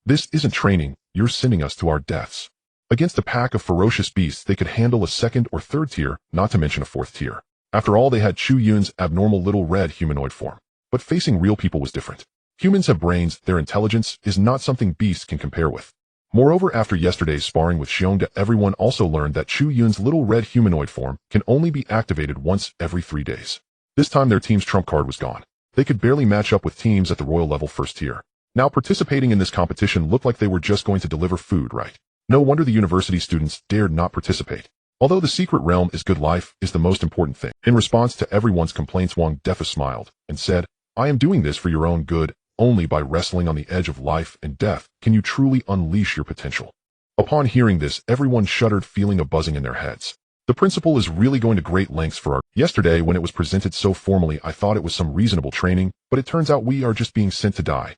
This isn't training, you're sending us to our deaths. Against a pack of ferocious beasts, they could handle a 2nd or 3rd tier, not to mention a 4th tier. After all, they had Chu Yun's abnormal little red humanoid form. But facing real people was different. Humans have brains, their intelligence is not something beasts can compare with. Moreover, after yesterday's sparring with Xiongda, everyone also learned that Chu Yun's little red humanoid form can only be activated once every 3 days. This time their team's trump card was gone. They could barely match up with teams at the royal level 1st tier. Now participating in this competition looked like they were just going to deliver food, right? No wonder the university students dared not participate. Although the secret realm is good, life is the most important thing. In response to everyone's complaints, Wang Defa smiled and said, I am doing this for your own good. Only by wrestling on the edge of life and death can you truly unleash your potential. Upon hearing this, everyone shuddered, feeling a buzzing in their heads. The principal is really going to great lengths for our... Yesterday, when it was presented so formally, I thought it was some reasonable training, but it turns out we are just being sent to die.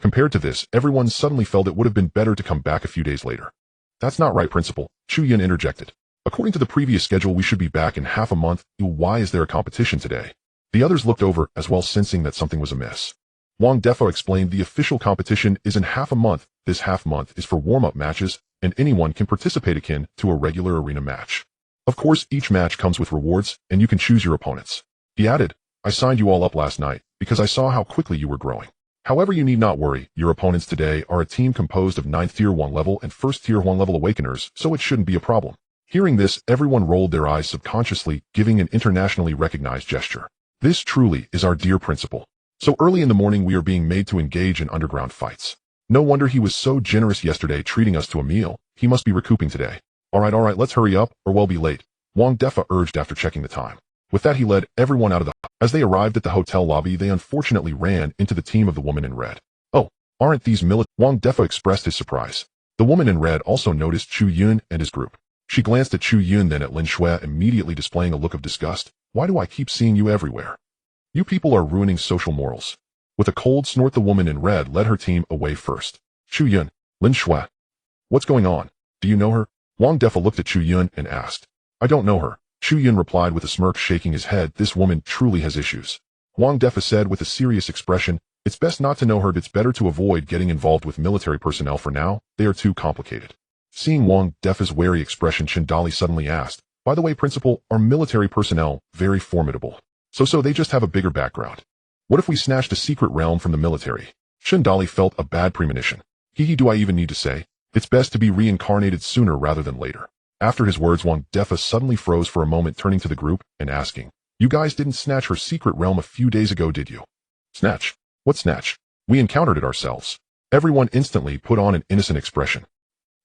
Compared to this, everyone suddenly felt it would have been better to come back a few days later. That's not right, Principal, Chu Yun interjected. According to the previous schedule, we should be back in half a month. Why is there a competition today? The others looked over as well, sensing that something was amiss. Wang Defa explained the official competition is in half a month. This half month is for warm-up matches, and anyone can participate akin to a regular arena match. Of course, each match comes with rewards, and you can choose your opponents. He added, I signed you all up last night because I saw how quickly you were growing. However, you need not worry. Your opponents today are a team composed of 9th tier 1 level and 1st tier 1 level awakeners, so it shouldn't be a problem. Hearing this, everyone rolled their eyes subconsciously, giving an internationally recognized gesture. This truly is our dear principal. So early in the morning we are being made to engage in underground fights. No wonder he was so generous yesterday treating us to a meal. He must be recouping today. Alright, let's hurry up or we'll be late, Wang Defa urged after checking the time. With that, he led everyone out of the... As they arrived at the hotel lobby, they unfortunately ran into the team of the woman in red. Oh, aren't these Wang Defa expressed his surprise. The woman in red also noticed Chu Yun and his group. She glanced at Chu Yun, then at Lin Shui, immediately displaying a look of disgust. Why do I keep seeing you everywhere? You people are ruining social morals. With a cold snort, the woman in red led her team away first. Chu Yun, Lin Shui. What's going on? Do you know her? Wang Defa looked at Chu Yun and asked. I don't know her, Chu Yun replied with a smirk, shaking his head. This woman truly has issues. Wang Defa said with a serious expression, it's best not to know her. It's better to avoid getting involved with military personnel for now. They are too complicated. Seeing Wang Defa's wary expression, Shindali suddenly asked, by the way, Principal, are military personnel very formidable? So they just have a bigger background. What if we snatched a secret realm from the military? Shindali felt a bad premonition. Do I even need to say? It's best to be reincarnated sooner rather than later. After his words, Wang Defa suddenly froze for a moment, turning to the group and asking, you guys didn't snatch her secret realm a few days ago, did you? Snatch? What snatch? We encountered it ourselves. Everyone instantly put on an innocent expression.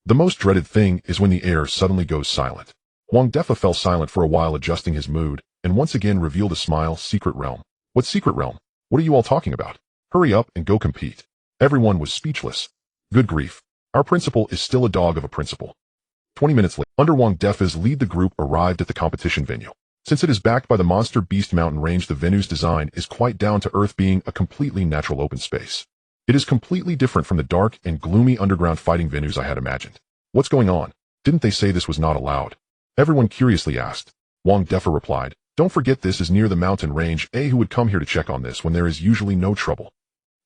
The most dreaded thing is when the air suddenly goes silent. Wang Defa fell silent for a while, adjusting his mood, and once again revealed a smile. Secret realm? What secret realm? What are you all talking about? Hurry up and go compete. Everyone was speechless. Good grief. Our principal is still a dog of a principal. 20 minutes later, under Wang Defa's lead, the group arrived at the competition venue. Since it is backed by the Monster Beast mountain range, the venue's design is quite down to earth, being a completely natural open space. It is completely different from the dark and gloomy underground fighting venues I had imagined. What's going on? Didn't they say this was not allowed? Everyone curiously asked. Wang Defa replied, don't forget this is near the mountain range. Who would come here to check on this when there is usually no trouble?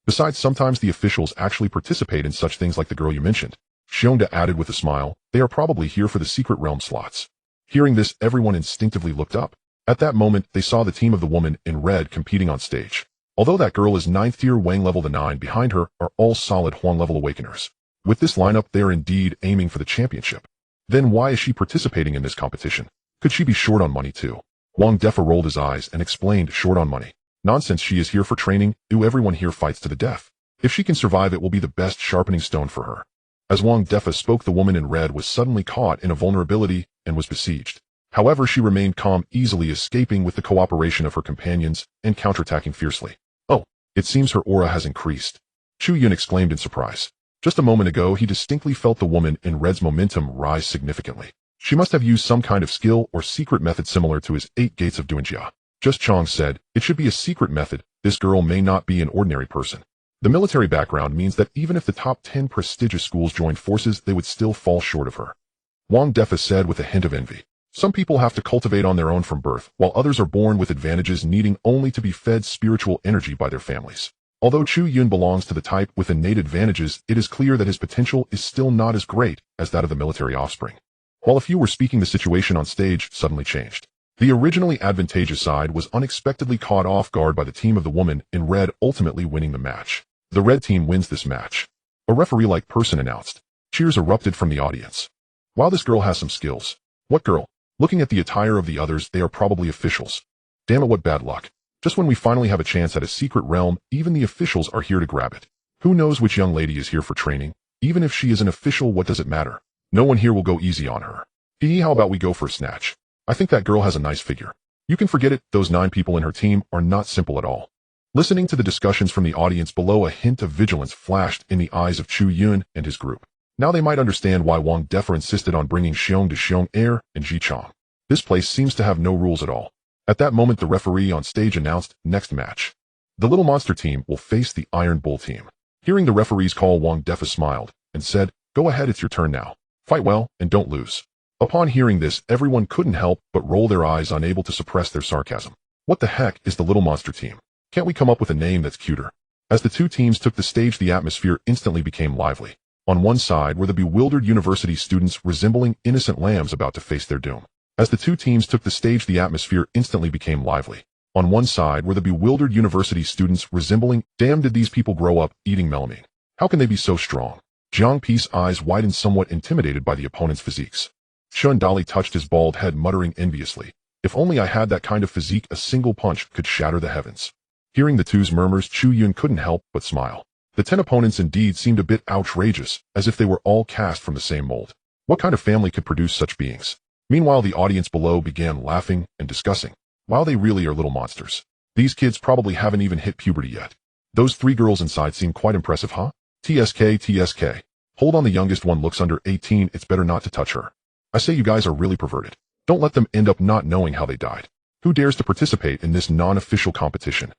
Besides, sometimes the officials actually participate in such things like the girl you mentioned. Xiongda added with a smile, they are probably here for the secret realm slots. Hearing this, everyone instinctively looked up. At that moment, they saw the team of the woman in red competing on stage. Although that girl is 9th tier Wang level, the 9 behind her are all solid Huang level awakeners. With this lineup, they are indeed aiming for the championship. Then why is she participating in this competition? Could she be short on money too? Wang Defa rolled his eyes and explained, short on money. Nonsense, she is here for training. Everyone here fights to the death. If she can survive, it will be the best sharpening stone for her. As Wang Defa spoke, the woman in red was suddenly caught in a vulnerability and was besieged. However, she remained calm, easily escaping with the cooperation of her companions and counterattacking fiercely. Oh, it seems her aura has increased. Chu Yun exclaimed in surprise. Just a moment ago, he distinctly felt the woman in red's momentum rise significantly. She must have used some kind of skill or secret method similar to his 8 gates of Duanjia. Just Chong said, it should be a secret method. This girl may not be an ordinary person. The military background means that even if the top 10 prestigious schools joined forces, they would still fall short of her. Wang Defa said with a hint of envy. Some people have to cultivate on their own from birth, while others are born with advantages needing only to be fed spiritual energy by their families. Although Chu Yun belongs to the type with innate advantages, it is clear that his potential is still not as great as that of the military offspring. While a few were speaking, the situation on stage suddenly changed. The originally advantageous side was unexpectedly caught off guard by the team of the woman in red, ultimately winning the match. The red team wins this match. A referee-like person announced. Cheers erupted from the audience. Wow, this girl has some skills. What girl? Looking at the attire of the others, they are probably officials. Damn it, what bad luck. Just when we finally have a chance at a secret realm, even the officials are here to grab it. Who knows which young lady is here for training? Even if she is an official, what does it matter? No one here will go easy on her. How about we go for a snatch? I think that girl has a nice figure. You can forget it, those 9 people in her team are not simple at all. Listening to the discussions from the audience below, a hint of vigilance flashed in the eyes of Chu Yun and his group. Now they might understand why Wang Defa insisted on bringing Xiong to Xiong Air and Ji Chong. This place seems to have no rules at all. At that moment, the referee on stage announced, next match. The Little Monster team will face the Iron Bull team. Hearing the referee's call, Wang Defa smiled and said, go ahead, it's your turn now. Fight well and don't lose. Upon hearing this, everyone couldn't help but roll their eyes, unable to suppress their sarcasm. What the heck is the Little Monster team? Can't we come up with a name that's cuter? As the two teams took the stage, the atmosphere instantly became lively. On one side were the bewildered university students resembling innocent lambs about to face their doom. As the two teams took the stage, the atmosphere instantly became lively. On one side were the bewildered university students resembling, damn, did these people grow up eating melamine? How can they be so strong? Jiang Pi's eyes widened, somewhat intimidated by the opponent's physiques. Shun Dali touched his bald head, muttering enviously, if only I had that kind of physique, a single punch could shatter the heavens. Hearing the two's murmurs, Chu Yun couldn't help but smile. The 10 opponents indeed seemed a bit outrageous, as if they were all cast from the same mold. What kind of family could produce such beings? Meanwhile, the audience below began laughing and discussing. Wow, they really are little monsters. These kids probably haven't even hit puberty yet. Those 3 girls inside seem quite impressive, huh? TSK. Hold on, the youngest one looks under 18, it's better not to touch her. I say, you guys are really perverted. Don't let them end up not knowing how they died. Who dares to participate in this non-official competition?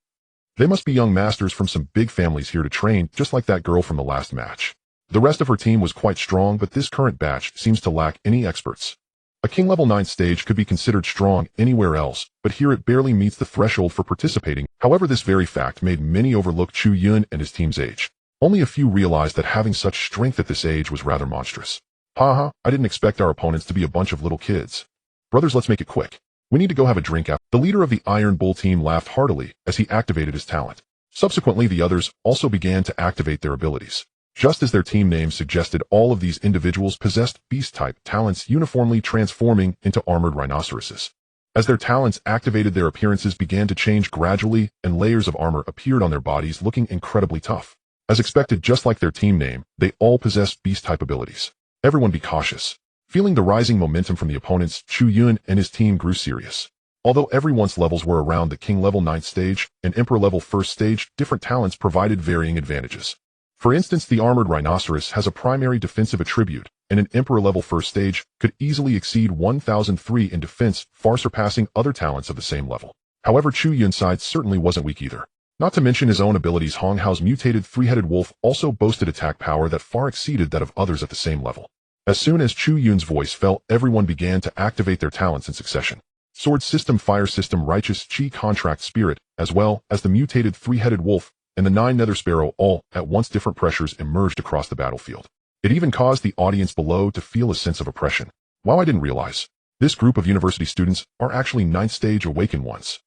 They must be young masters from some big families here to train, just like that girl from the last match. The rest of her team was quite strong, but this current batch seems to lack any experts. A King Level 9 stage could be considered strong anywhere else, but here it barely meets the threshold for participating. However, this very fact made many overlook Chu Yun and his team's age. Only a few realized that having such strength at this age was rather monstrous. Haha, I didn't expect our opponents to be a bunch of little kids. Brothers, let's make it quick. We need to go have a drink after. The leader of the Iron Bull team laughed heartily as he activated his talent. Subsequently, the others also began to activate their abilities. Just as their team name suggested, all of these individuals possessed beast-type talents, uniformly transforming into armored rhinoceroses. As their talents activated, their appearances began to change gradually, and layers of armor appeared on their bodies, looking incredibly tough. As expected, just like their team name, they all possessed beast-type abilities. Everyone be cautious. Feeling the rising momentum from the opponents, Chu Yun and his team grew serious. Although everyone's levels were around the King Level 9th stage and Emperor Level 1st stage, different talents provided varying advantages. For instance, the armored rhinoceros has a primary defensive attribute, and an Emperor Level 1st stage could easily exceed 1003 in defense, far surpassing other talents of the same level. However, Chu Yun's side certainly wasn't weak either. Not to mention his own abilities. Hong Hao's mutated 3-headed wolf also boasted attack power that far exceeded that of others at the same level. As soon as Chu Yun's voice fell, everyone began to activate their talents in succession. Sword System, Fire System, Righteous Chi, Contract Spirit, as well as the mutated 3-headed wolf and the 9 Nether Sparrow, all at once different pressures emerged across the battlefield. It even caused the audience below to feel a sense of oppression. Wow, I didn't realize. This group of university students are actually 9th stage awakened ones.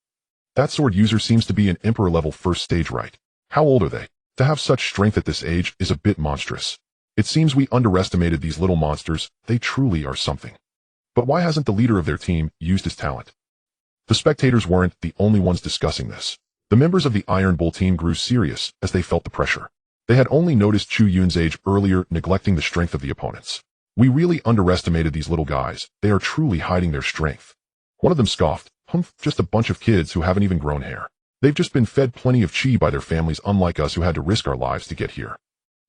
That sword user seems to be an Emperor Level 1st stage, right? How old are they? To have such strength at this age is a bit monstrous. It seems we underestimated these little monsters. They truly are something. But why hasn't the leader of their team used his talent? The spectators weren't the only ones discussing this. The members of the Iron Bull team grew serious as they felt the pressure. They had only noticed Chu Yun's age earlier, neglecting the strength of the opponents. We really underestimated these little guys. They are truly hiding their strength. One of them scoffed, "Humph, just a bunch of kids who haven't even grown hair. They've just been fed plenty of chi by their families, unlike us who had to risk our lives to get here."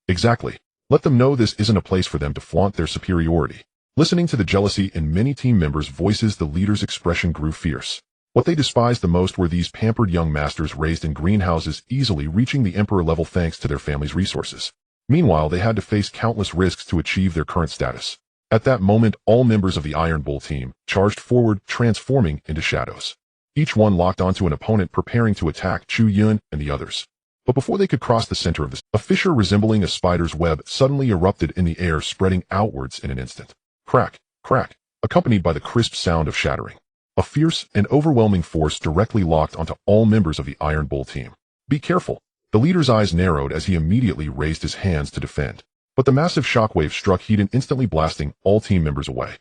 Exactly. Let them know this isn't a place for them to flaunt their superiority. Listening to the jealousy in many team members' voices, the leader's expression grew fierce. What they despised the most were these pampered young masters raised in greenhouses, easily reaching the emperor level thanks to their family's resources. Meanwhile, they had to face countless risks to achieve their current status. At that moment, all members of the Iron Bull team charged forward, transforming into shadows. Each one locked onto an opponent, preparing to attack Chu Yun and the others. But before they could cross the center of this, a fissure resembling a spider's web suddenly erupted in the air, spreading outwards in an instant. Crack, crack, accompanied by the crisp sound of shattering. A fierce and overwhelming force directly locked onto all members of the Iron Bull team. Be careful. The leader's eyes narrowed as he immediately raised his hands to defend. But the massive shockwave struck Hedon, instantly blasting all team members away.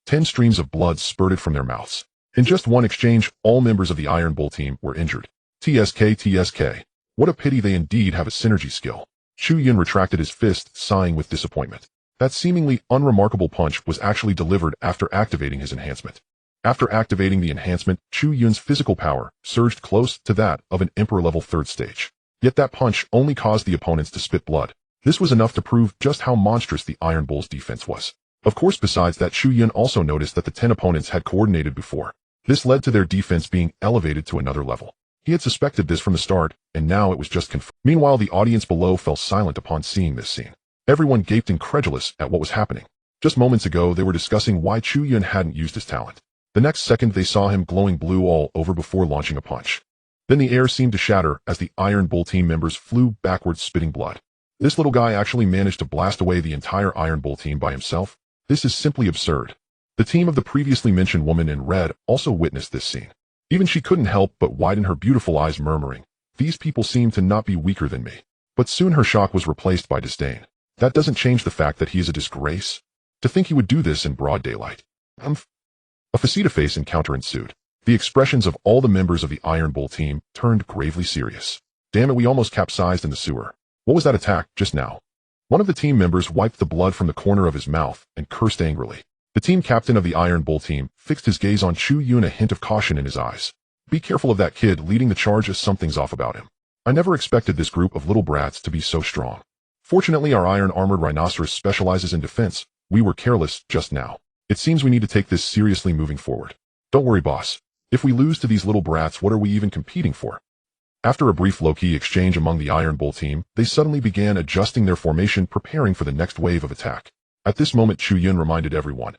10 streams of blood spurted from their mouths. In just one exchange, all members of the Iron Bull team were injured. TSK. What a pity they indeed have a synergy skill. Chu Yun retracted his fist, sighing with disappointment. That seemingly unremarkable punch was actually delivered after activating his enhancement. After activating the enhancement, Chu Yun's physical power surged close to that of an Emperor level 3rd stage. Yet that punch only caused the opponents to spit blood. This was enough to prove just how monstrous the Iron Bull's defense was. Of course, besides that, Chu Yun also noticed that the 10 opponents had coordinated before. This led to their defense being elevated to another level. He had suspected this from the start, and now it was just confirmed. Meanwhile, the audience below fell silent upon seeing this scene. Everyone gaped incredulous at what was happening. Just moments ago, they were discussing why Chu Yun hadn't used his talent. The next second, they saw him glowing blue all over before launching a punch. Then the air seemed to shatter as the Iron Bull team members flew backwards, spitting blood. This little guy actually managed to blast away the entire Iron Bull team by himself. This is simply absurd. The team of the previously mentioned woman in red also witnessed this scene. Even she couldn't help but widen her beautiful eyes, murmuring, "These people seem to not be weaker than me." But soon her shock was replaced by disdain. That doesn't change the fact that he is a disgrace. To think he would do this in broad daylight. A face-to-face encounter ensued. The expressions of all the members of the Iron Bull team turned gravely serious. Damn it, we almost capsized in the sewer. What was that attack just now? One of the team members wiped the blood from the corner of his mouth and cursed angrily. The team captain of the Iron Bull team fixed his gaze on Chu Yun, a hint of caution in his eyes. Be careful of that kid leading the charge, as something's off about him. I never expected this group of little brats to be so strong. Fortunately, our iron-armored rhinoceros specializes in defense. We were careless just now. It seems we need to take this seriously moving forward. Don't worry, boss. If we lose to these little brats, what are we even competing for? After a brief low-key exchange among the Iron Bull team, they suddenly began adjusting their formation, preparing for the next wave of attack. At this moment, Chu Yun reminded everyone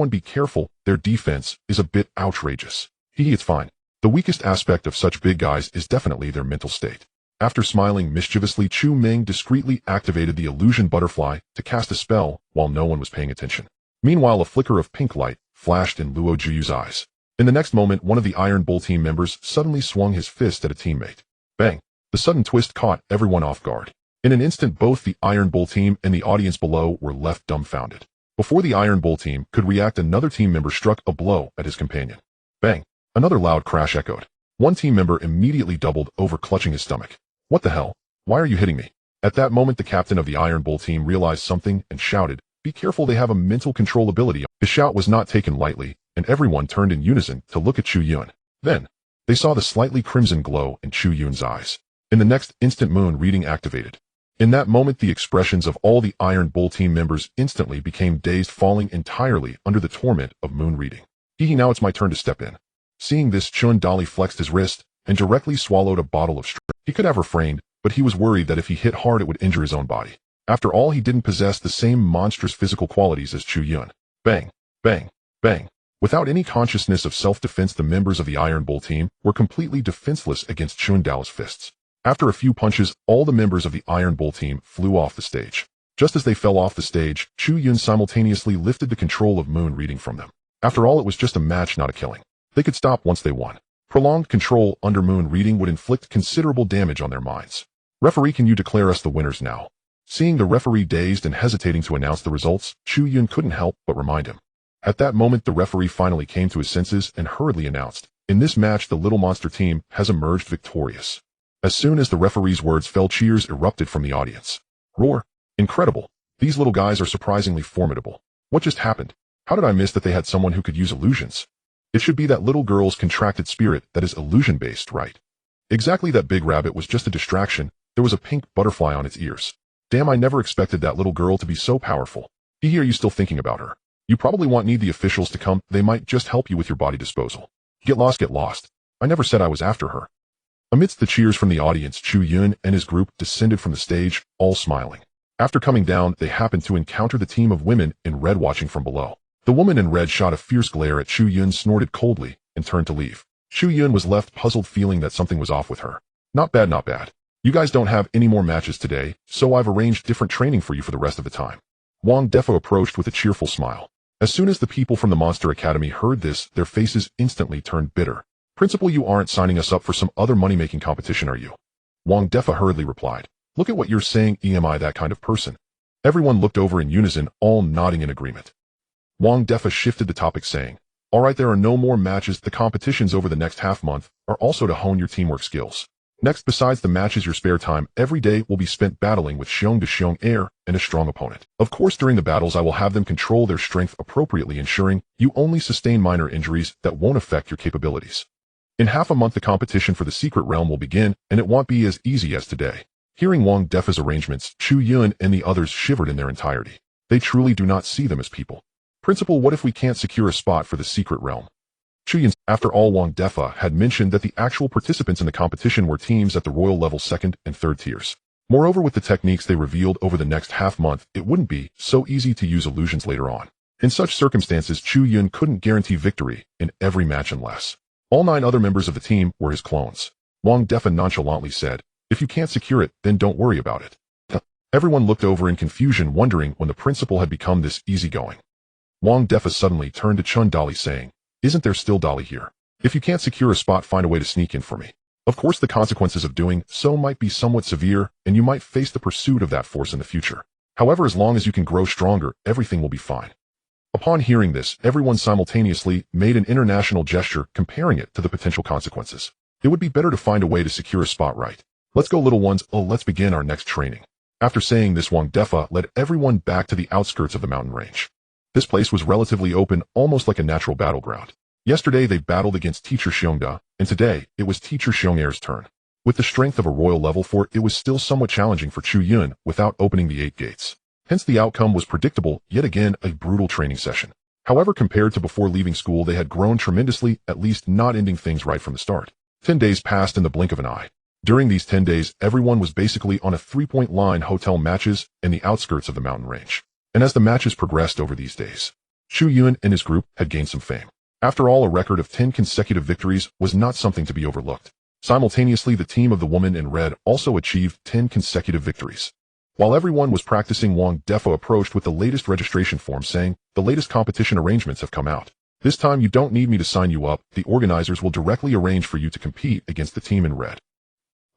be careful, their defense is a bit outrageous. It's fine. The weakest aspect of such big guys is definitely their mental state. After smiling mischievously, Chu Meng discreetly activated the illusion butterfly to cast a spell while no one was paying attention. Meanwhile, a flicker of pink light flashed in Luo Juyu's eyes. In the next moment, one of the Iron Bull team members suddenly swung his fist at a teammate. Bang! The sudden twist caught everyone off guard. In an instant, both the Iron Bull team and the audience below were left dumbfounded. Before the Iron Bull team could react, another team member struck a blow at his companion. Bang! Another loud crash echoed. One team member immediately doubled over, clutching his stomach. What the hell? Why are you hitting me? At that moment, the captain of the Iron Bull team realized something and shouted, "Be careful, they have a mental control ability." His shout was not taken lightly, and everyone turned in unison to look at Chu Yun. Then, they saw the slightly crimson glow in Chu Yun's eyes. In the next instant, moon reading activated. In that moment, the expressions of all the Iron Bull team members instantly became dazed, falling entirely under the torment of moon reading. Now it's my turn to step in. Seeing this, Chun Dali flexed his wrist and directly swallowed a bottle of strength. He could have refrained, but he was worried that if he hit hard, it would injure his own body. After all, he didn't possess the same monstrous physical qualities as Chu Yun. Bang, bang, bang. Without any consciousness of self-defense, the members of the Iron Bull team were completely defenseless against Chun Dali's fists. After a few punches, all the members of the Iron Bull team flew off the stage. Just as they fell off the stage, Chu Yun simultaneously lifted the control of moon reading from them. After all, it was just a match, not a killing. They could stop once they won. Prolonged control under moon reading would inflict considerable damage on their minds. Referee, can you declare us the winners now? Seeing the referee dazed and hesitating to announce the results, Chu Yun couldn't help but remind him. At that moment, the referee finally came to his senses and hurriedly announced, "In this match, the Little Monster team has emerged victorious." As soon as the referee's words fell, cheers erupted from the audience. Roar. Incredible. These little guys are surprisingly formidable. What just happened? How did I miss that they had someone who could use illusions? It should be that little girl's contracted spirit that is illusion-based, right? Exactly, that big rabbit was just a distraction. There was a pink butterfly on its ears. Damn, I never expected that little girl to be so powerful. Are you still thinking about her? You probably need the officials to come. They might just help you with your body disposal. Get lost, get lost. I never said I was after her. Amidst the cheers from the audience, Chu Yun and his group descended from the stage, all smiling. After coming down, they happened to encounter the team of women in red watching from below. The woman in red shot a fierce glare at Chu Yun, snorted coldly, and turned to leave. Chu Yun was left puzzled, feeling that something was off with her. Not bad, not bad. You guys don't have any more matches today, so I've arranged different training for you for the rest of the time. Wang Defo approached with a cheerful smile. As soon as the people from the Monster Academy heard this, their faces instantly turned bitter. Principal, you aren't signing us up for some other money-making competition, are you? Wang Defa hurriedly replied. Look at what you're saying, am I that kind of person? Everyone looked over in unison, all nodding in agreement. Wang Defa shifted the topic, saying, Alright, there are no more matches. The competitions over the next half-month are also to hone your teamwork skills. Next, besides the matches, your spare time every day will be spent battling with Xiong to Xiong air and a strong opponent. Of course, during the battles, I will have them control their strength appropriately, ensuring you only sustain minor injuries that won't affect your capabilities. In half a month, the competition for the secret realm will begin, and it won't be as easy as today. Hearing Wang Defa's arrangements, Chu Yun and the others shivered in their entirety. They truly do not see them as people. Principal, what if we can't secure a spot for the secret realm? Chu Yun. After all, Wang Defa had mentioned that the actual participants in the competition were teams at the royal level 2nd and 3rd tiers. Moreover, with the techniques they revealed over the next half-month, it wouldn't be so easy to use illusions later on. In such circumstances, Chu Yun couldn't guarantee victory in every match unless all 9 other members of the team were his clones. Wang Defa nonchalantly said, If you can't secure it, then don't worry about it. Everyone looked over in confusion, wondering when the principal had become this easygoing. Wang Defa suddenly turned to Chun Dali, saying, Isn't there still Dali here? If you can't secure a spot, find a way to sneak in for me. Of course, the consequences of doing so might be somewhat severe, and you might face the pursuit of that force in the future. However, as long as you can grow stronger, everything will be fine. Upon hearing this, everyone simultaneously made an international gesture, comparing it to the potential consequences. It would be better to find a way to secure a spot, right? Let's go, little ones. Let's begin our next training. After saying this, Wang Defa led everyone back to the outskirts of the mountain range. This place was relatively open, almost like a natural battleground. Yesterday they battled against Teacher Xiongda, and today it was Teacher Xiong'er's turn. With the strength of a royal level 4, it was still somewhat challenging for Chu Yun without opening the 8 gates. Hence the outcome was predictable, yet again a brutal training session. However, compared to before leaving school, they had grown tremendously, at least not ending things right from the start. 10 days passed in the blink of an eye. During these 10 days, everyone was basically on a 3-point line, hotel matches in the outskirts of the mountain range. And as the matches progressed over these days, Chu Yun and his group had gained some fame. After all, a record of 10 consecutive victories was not something to be overlooked. Simultaneously, the team of the woman in red also achieved 10 consecutive victories. While everyone was practicing, Wang Defo approached with the latest registration form, saying, The latest competition arrangements have come out. This time you don't need me to sign you up. The organizers will directly arrange for you to compete against the team in red.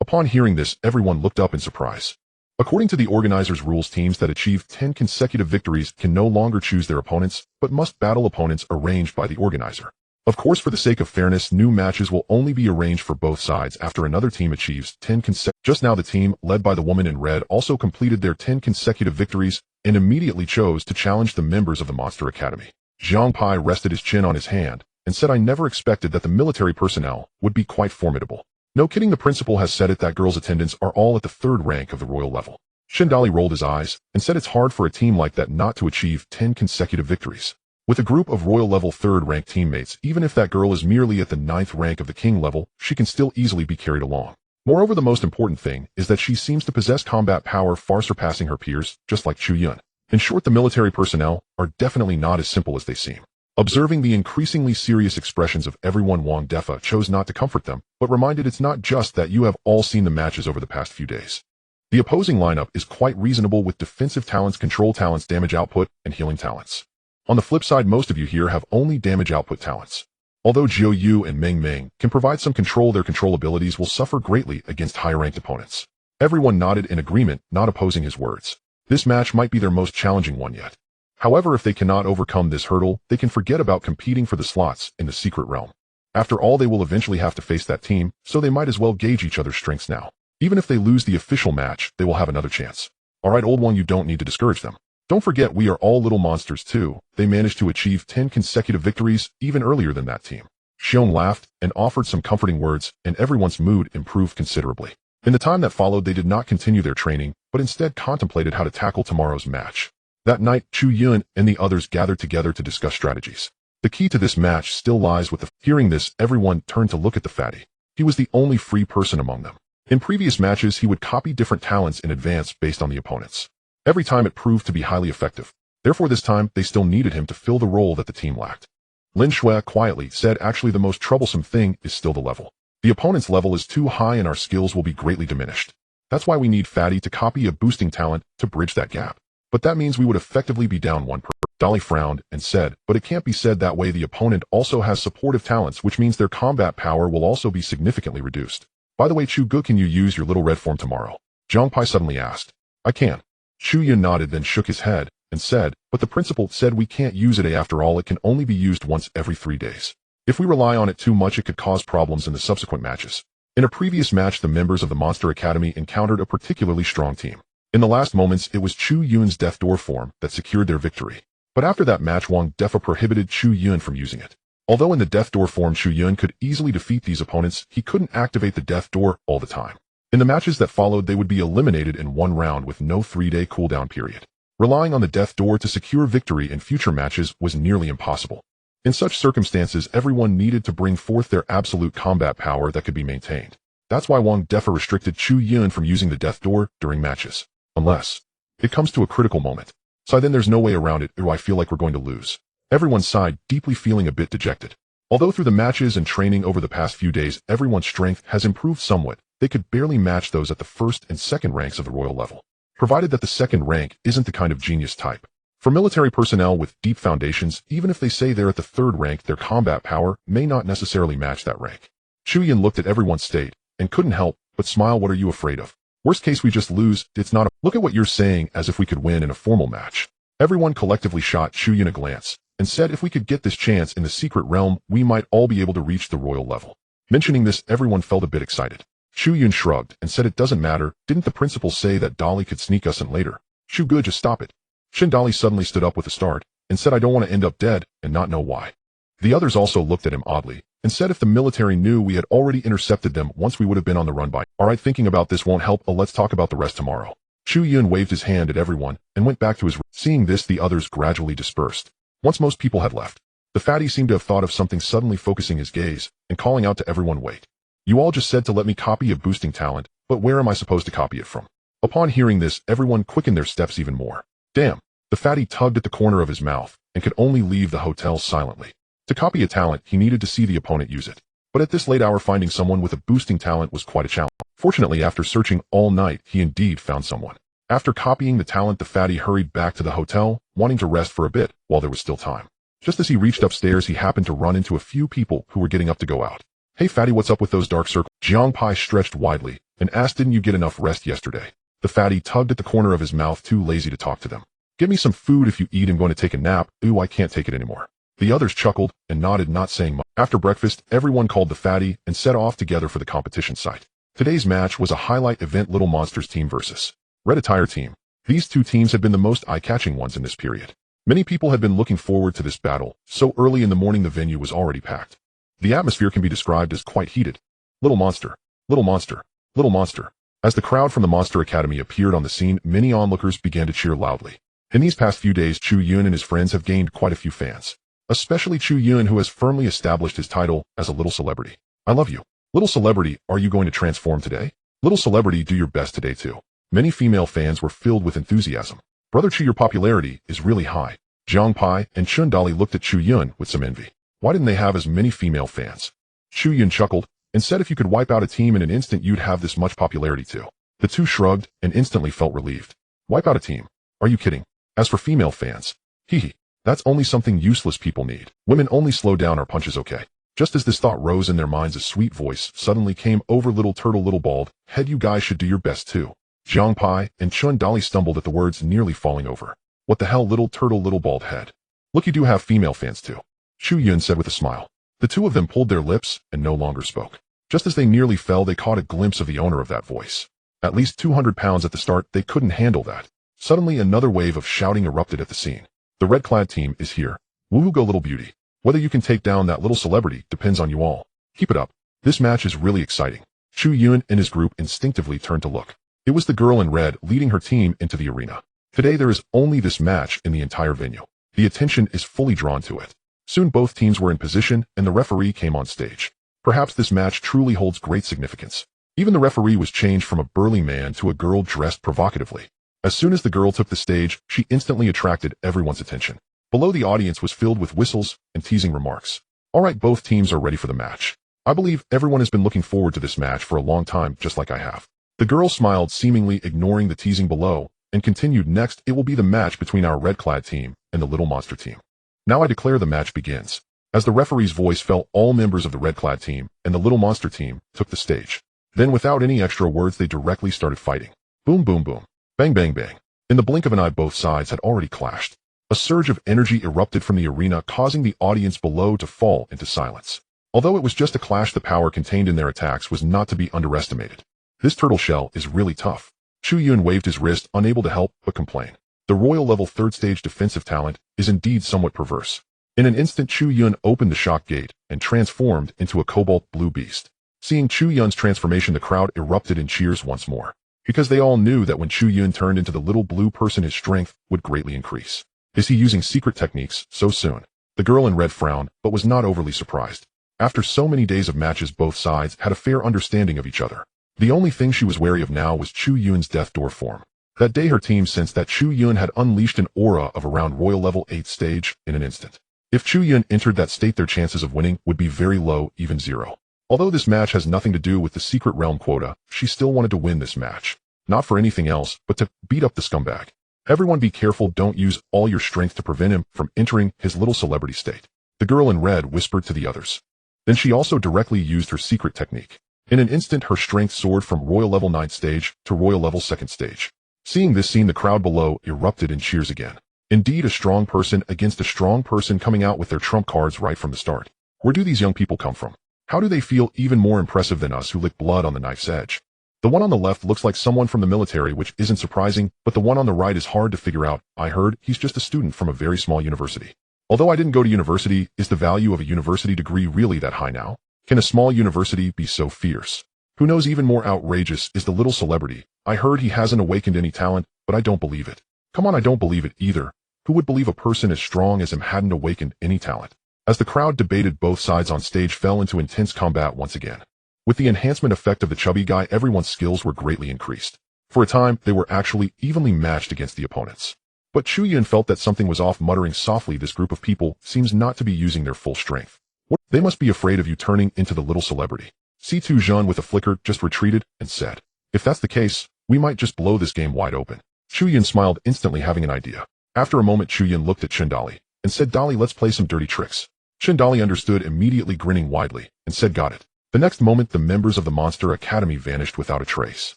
Upon hearing this, everyone looked up in surprise. According to the organizers' rules, teams that achieve 10 consecutive victories can no longer choose their opponents, but must battle opponents arranged by the organizer. Of course, for the sake of fairness, new matches will only be arranged for both sides after another team achieves 10 consecutive. Just now, the team, led by the woman in red, also completed their 10 consecutive victories and immediately chose to challenge the members of the Monster Academy. Zhang Pai rested his chin on his hand and said, I never expected that the military personnel would be quite formidable. No kidding, the principal has said it, that girls' attendants are all at the 3rd rank of the royal level. Shindali rolled his eyes and said it's hard for a team like that not to achieve 10 consecutive victories. With a group of royal level 3rd rank teammates, even if that girl is merely at the 9th rank of the king level, she can still easily be carried along. Moreover, the most important thing is that she seems to possess combat power far surpassing her peers, just like Chu Yun. In short, the military personnel are definitely not as simple as they seem. Observing the increasingly serious expressions of everyone, Wang Defa chose not to comfort them, but reminded it's not just that you have all seen the matches over the past few days. The opposing lineup is quite reasonable with defensive talents, control talents, damage output, and healing talents. On the flip side, most of you here have only damage output talents. Although Jiu Yu and Meng Meng can provide some control, their control abilities will suffer greatly against higher-ranked opponents. Everyone nodded in agreement, not opposing his words. This match might be their most challenging one yet. However, if they cannot overcome this hurdle, they can forget about competing for the slots in the secret realm. After all, they will eventually have to face that team, so they might as well gauge each other's strengths now. Even if they lose the official match, they will have another chance. Alright, old one, you don't need to discourage them. Don't forget we are all little monsters too. They managed to achieve 10 consecutive victories, even earlier than that team. Chu Yun laughed and offered some comforting words, and everyone's mood improved considerably. In the time that followed, they did not continue their training, but instead contemplated how to tackle tomorrow's match. That night, Chu Yun and the others gathered together to discuss strategies. The key to this match still lies with the... Hearing this, everyone turned to look at the fatty. He was the only free person among them. In previous matches, he would copy different talents in advance based on the opponents. Every time it proved to be highly effective. Therefore, this time, they still needed him to fill the role that the team lacked. Lin Shui quietly said, actually the most troublesome thing is still the level. The opponent's level is too high and our skills will be greatly diminished. That's why we need Fatty to copy a boosting talent to bridge that gap. But that means we would effectively be down one per. Dolly frowned and said, but it can't be said that way. The opponent also has supportive talents, which means their combat power will also be significantly reduced. By the way, Chu Gu, can you use your little red form tomorrow? Zhang Pai suddenly asked. I can. Chu Yun nodded, then shook his head and said, but the principal said we can't use it. After all, it can only be used once every 3 days. If we rely on it too much, it could cause problems in the subsequent matches. In a previous match, the members of the Monster Academy encountered a particularly strong team. In the last moments, it was Chu Yun's Death Door form that secured their victory. But after that match, Wang Defa prohibited Chu Yun from using it. Although in the Death Door form Chu Yun could easily defeat these opponents, he couldn't activate the Death Door all the time. In the matches that followed, they would be eliminated in one round with no 3-day cooldown period. Relying on the Death Door to secure victory in future matches was nearly impossible. In such circumstances, everyone needed to bring forth their absolute combat power that could be maintained. That's why Wang Defa restricted Chu Yun from using the Death Door during matches. Unless it comes to a critical moment. So then there's no way around it, or I feel like we're going to lose. Everyone sighed, deeply feeling a bit dejected. Although through the matches and training over the past few days, everyone's strength has improved somewhat, they could barely match those at the first and second ranks of the royal level. Provided that the second rank isn't the kind of genius type. For military personnel with deep foundations, even if they say they're at the third rank, their combat power may not necessarily match that rank. Chu Yun looked at everyone's state and couldn't help but smile. What are you afraid of? Worst case, we just lose. It's not a... Look at what you're saying, as if we could win in a formal match. Everyone collectively shot Chu Yun a glance and said if we could get this chance in the secret realm, we might all be able to reach the royal level. Mentioning this, everyone felt a bit excited. Chu Yun shrugged and said it doesn't matter. Didn't the principal say that Dolly could sneak us in later? Chu Gu, just stop it. Shin Dolly suddenly stood up with a start and said I don't want to end up dead and not know why. The others also looked at him oddly and said if the military knew we had already intercepted them once, we would have been on the run by. Alright, thinking about this won't help. Let's talk about the rest tomorrow. Chu Yun waved his hand at everyone and went back to his room. Seeing this, the others gradually dispersed. Once most people had left, the fatty seemed to have thought of something, suddenly focusing his gaze and calling out to everyone, wait. You all just said to let me copy a boosting talent, but where am I supposed to copy it from? Upon hearing this, everyone quickened their steps even more. Damn. The fatty tugged at the corner of his mouth and could only leave the hotel silently. To copy a talent, he needed to see the opponent use it. But at this late hour, finding someone with a boosting talent was quite a challenge. Fortunately, after searching all night, he indeed found someone. After copying the talent, the fatty hurried back to the hotel, wanting to rest for a bit while there was still time. Just as he reached upstairs, he happened to run into a few people who were getting up to go out. Hey fatty, what's up with those dark circles? Zhang Pai stretched widely and asked, didn't you get enough rest yesterday? The fatty tugged at the corner of his mouth, too lazy to talk to them. Get me some food. If you eat, I'm going to take a nap. Ooh, I can't take it anymore. The others chuckled and nodded, not saying much. After breakfast, everyone called the fatty and set off together for the competition site. Today's match was a highlight event, Little Monsters team versus Red Attire team. These two teams had been the most eye-catching ones in this period. Many people had been looking forward to this battle. So early in the morning, the venue was already packed. The atmosphere can be described as quite heated. Little monster, little monster, little monster. As the crowd from the Monster Academy appeared on the scene, many onlookers began to cheer loudly. In these past few days, Chu Yun and his friends have gained quite a few fans. Especially Chu Yun, who has firmly established his title as a little celebrity. I love you. Little celebrity, are you going to transform today? Little celebrity, do your best today too. Many female fans were filled with enthusiasm. Brother Chu, your popularity is really high. Zhang Pai and Chun Dali looked at Chu Yun with some envy. Why didn't they have as many female fans? Chu Yun chuckled and said if you could wipe out a team in an instant, you'd have this much popularity too. The two shrugged and instantly felt relieved. Wipe out a team? Are you kidding? As for female fans, hee, that's only something useless people need. Women only slow down our punches, okay? Just as this thought rose in their minds, a sweet voice suddenly came over Little Turtle, Little Bald Head. You guys should do your best too. Zhang Pai and Chun Dali stumbled at the words, nearly falling over. What the hell, Little Turtle, Little Bald Head? Look, you do have female fans too. Chu Yun said with a smile. The two of them pulled their lips and no longer spoke. Just as they nearly fell, they caught a glimpse of the owner of that voice. At least 200 pounds at the start, they couldn't handle that. Suddenly, another wave of shouting erupted at the scene. The red-clad team is here. Woohoo, go little beauty. Whether you can take down that little celebrity depends on you all. Keep it up. This match is really exciting. Chu Yun and his group instinctively turned to look. It was the girl in red leading her team into the arena. Today there is only this match in the entire venue. The attention is fully drawn to it. Soon both teams were in position and the referee came on stage. Perhaps this match truly holds great significance. Even the referee was changed from a burly man to a girl dressed provocatively. As soon as the girl took the stage, she instantly attracted everyone's attention. Below, the audience was filled with whistles and teasing remarks. All right, both teams are ready for the match. I believe everyone has been looking forward to this match for a long time, just like I have. The girl smiled, seemingly ignoring the teasing below, and continued, next, it will be the match between our red-clad team and the Little Monster team. Now I declare the match begins. As the referee's voice fell, all members of the red-clad team and the Little Monster team took the stage. Then without any extra words, they directly started fighting. Boom, boom, boom. Bang, bang, bang. In the blink of an eye, both sides had already clashed. A surge of energy erupted from the arena, causing the audience below to fall into silence. Although it was just a clash, the power contained in their attacks was not to be underestimated. This turtle shell is really tough. Chu Yun waved his wrist, unable to help but complain. The royal level third stage defensive talent is indeed somewhat perverse. In an instant, Chu Yun opened the shock gate and transformed into a cobalt blue beast. Seeing Chu Yun's transformation, the crowd erupted in cheers once more, because they all knew that when Chu Yun turned into the little blue person, his strength would greatly increase. Is he using secret techniques so soon? The girl in red frowned, but was not overly surprised. After so many days of matches, both sides had a fair understanding of each other. The only thing she was wary of now was Chu Yun's death door form. That day her team sensed that Chu Yun had unleashed an aura of around royal level 8th stage in an instant. If Chu Yun entered that state, their chances of winning would be very low, even zero. Although this match has nothing to do with the secret realm quota, she still wanted to win this match. Not for anything else, but to beat up the scumbag. Everyone be careful, don't use all your strength to prevent him from entering his little celebrity state. The girl in red whispered to the others. Then she also directly used her secret technique. In an instant, her strength soared from royal level 9th stage to royal level 2nd stage. Seeing this scene, the crowd below erupted in cheers again. Indeed, a strong person against a strong person, coming out with their trump cards right from the start. Where do these young people come from? How do they feel even more impressive than us who lick blood on the knife's edge? The one on the left looks like someone from the military, which isn't surprising, but the one on the right is hard to figure out. I heard he's just a student from a very small university. Although I didn't go to university, is the value of a university degree really that high now? Can a small university be so fierce? Who knows, even more outrageous is the little celebrity. I heard he hasn't awakened any talent, but I don't believe it. Come on, I don't believe it either. Who would believe a person as strong as him hadn't awakened any talent? As the crowd debated, both sides on stage fell into intense combat once again. With the enhancement effect of the chubby guy, everyone's skills were greatly increased. For a time, they were actually evenly matched against the opponents. But Chu Yun felt that something was off, muttering softly, this group of people seems not to be using their full strength. What? They must be afraid of you turning into the little celebrity. Chu Yun with a flicker just retreated and said, if that's the case, we might just blow this game wide open. Chu Yun smiled, instantly having an idea. After a moment, Chu Yun looked at Chindali and said, Dolly, let's play some dirty tricks. Chindali understood, immediately grinning widely, and said, got it. The next moment, the members of the Monster Academy vanished without a trace.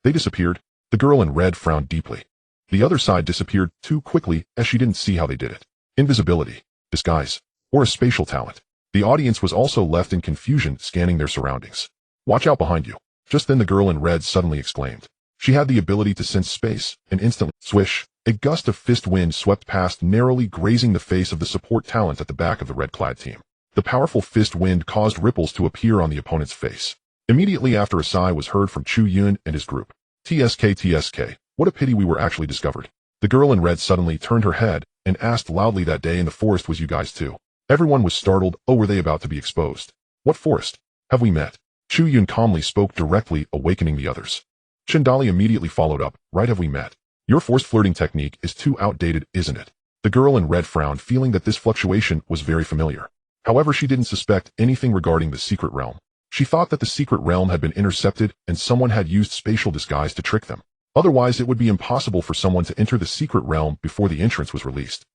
They disappeared. The girl in red frowned deeply. The other side disappeared too quickly, as she didn't see how they did it. Invisibility, disguise, or a spatial talent. The audience was also left in confusion, scanning their surroundings. Watch out behind you. Just then the girl in red suddenly exclaimed. She had the ability to sense space, and instantly, swish, a gust of fist wind swept past, narrowly grazing the face of the support talent at the back of the red-clad team. The powerful fist wind caused ripples to appear on the opponent's face. Immediately after, a sigh was heard from Chu Yun and his group. TSK, what a pity we were actually discovered. The girl in red suddenly turned her head and asked loudly, that day in the forest was you guys too? Everyone was startled. Oh, were they about to be exposed? What forest? Have we met? Chu Yun calmly spoke directly, awakening the others. Chindali immediately followed up, right, have we met? Your forced flirting technique is too outdated, isn't it? The girl in red frowned, feeling that this fluctuation was very familiar. However, she didn't suspect anything regarding the secret realm. She thought that the secret realm had been intercepted and someone had used spatial disguise to trick them. Otherwise, it would be impossible for someone to enter the secret realm before the entrance was released.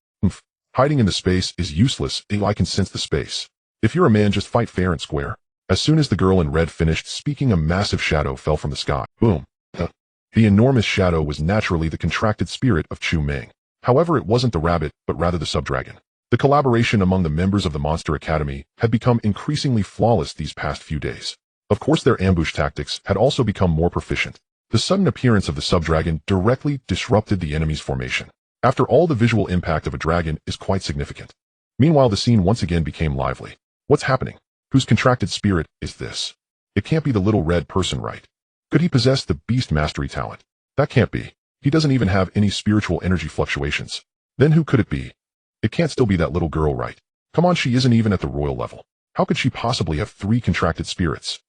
Hiding in the space is useless. I can sense the space. If you're a man, just fight fair and square. As soon as the girl in red finished speaking, a massive shadow fell from the sky. Boom. The enormous shadow was naturally the contracted spirit of Chu Ming. However, it wasn't the rabbit, but rather the subdragon. The collaboration among the members of the Monster Academy had become increasingly flawless these past few days. Of course, their ambush tactics had also become more proficient. The sudden appearance of the sub-dragon directly disrupted the enemy's formation. After all, the visual impact of a dragon is quite significant. Meanwhile, the scene once again became lively. What's happening? Whose contracted spirit is this? It can't be the little red person, right? Could he possess the beast mastery talent? That can't be. He doesn't even have any spiritual energy fluctuations. Then who could it be? It can't still be that little girl, right? Come on, she isn't even at the royal level. How could she possibly have 3 contracted spirits?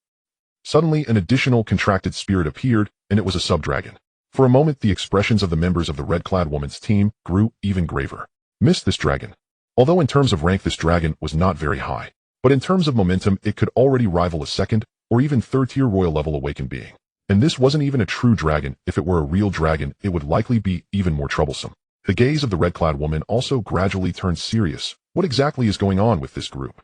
Suddenly, an additional contracted spirit appeared, and it was a sub-dragon. For a moment, the expressions of the members of the red-clad woman's team grew even graver. Missed this dragon. Although in terms of rank this dragon was not very high, but in terms of momentum it could already rival a 2nd or even 3rd-tier royal-level awakened being. And this wasn't even a true dragon. If it were a real dragon, it would likely be even more troublesome. The gaze of the red-clad woman also gradually turned serious. What exactly is going on with this group?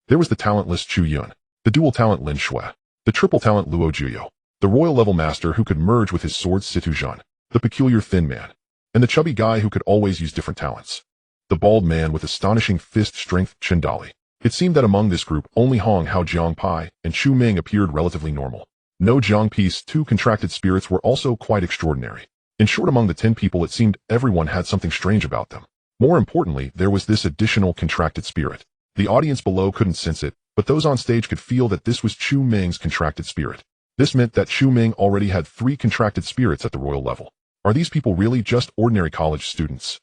There was the talentless Chu Yun, the dual talent Lin Shui, the triple talent Luo Juyo, the royal-level master who could merge with his sword Situ Zhan, the peculiar thin man, and the chubby guy who could always use different talents. The bald man with astonishing fist strength Chen Dali. It seemed that among this group only Hong Hao Jiangpai and Chu Ming appeared relatively normal. No Jiangpi's 2 contracted spirits were also quite extraordinary. In short, among the 10 people it seemed everyone had something strange about them. More importantly, there was this additional contracted spirit. The audience below couldn't sense it, but those on stage could feel that this was Chu Ming's contracted spirit. This meant that Chu Ming already had 3 contracted spirits at the royal level. Are these people really just ordinary college students?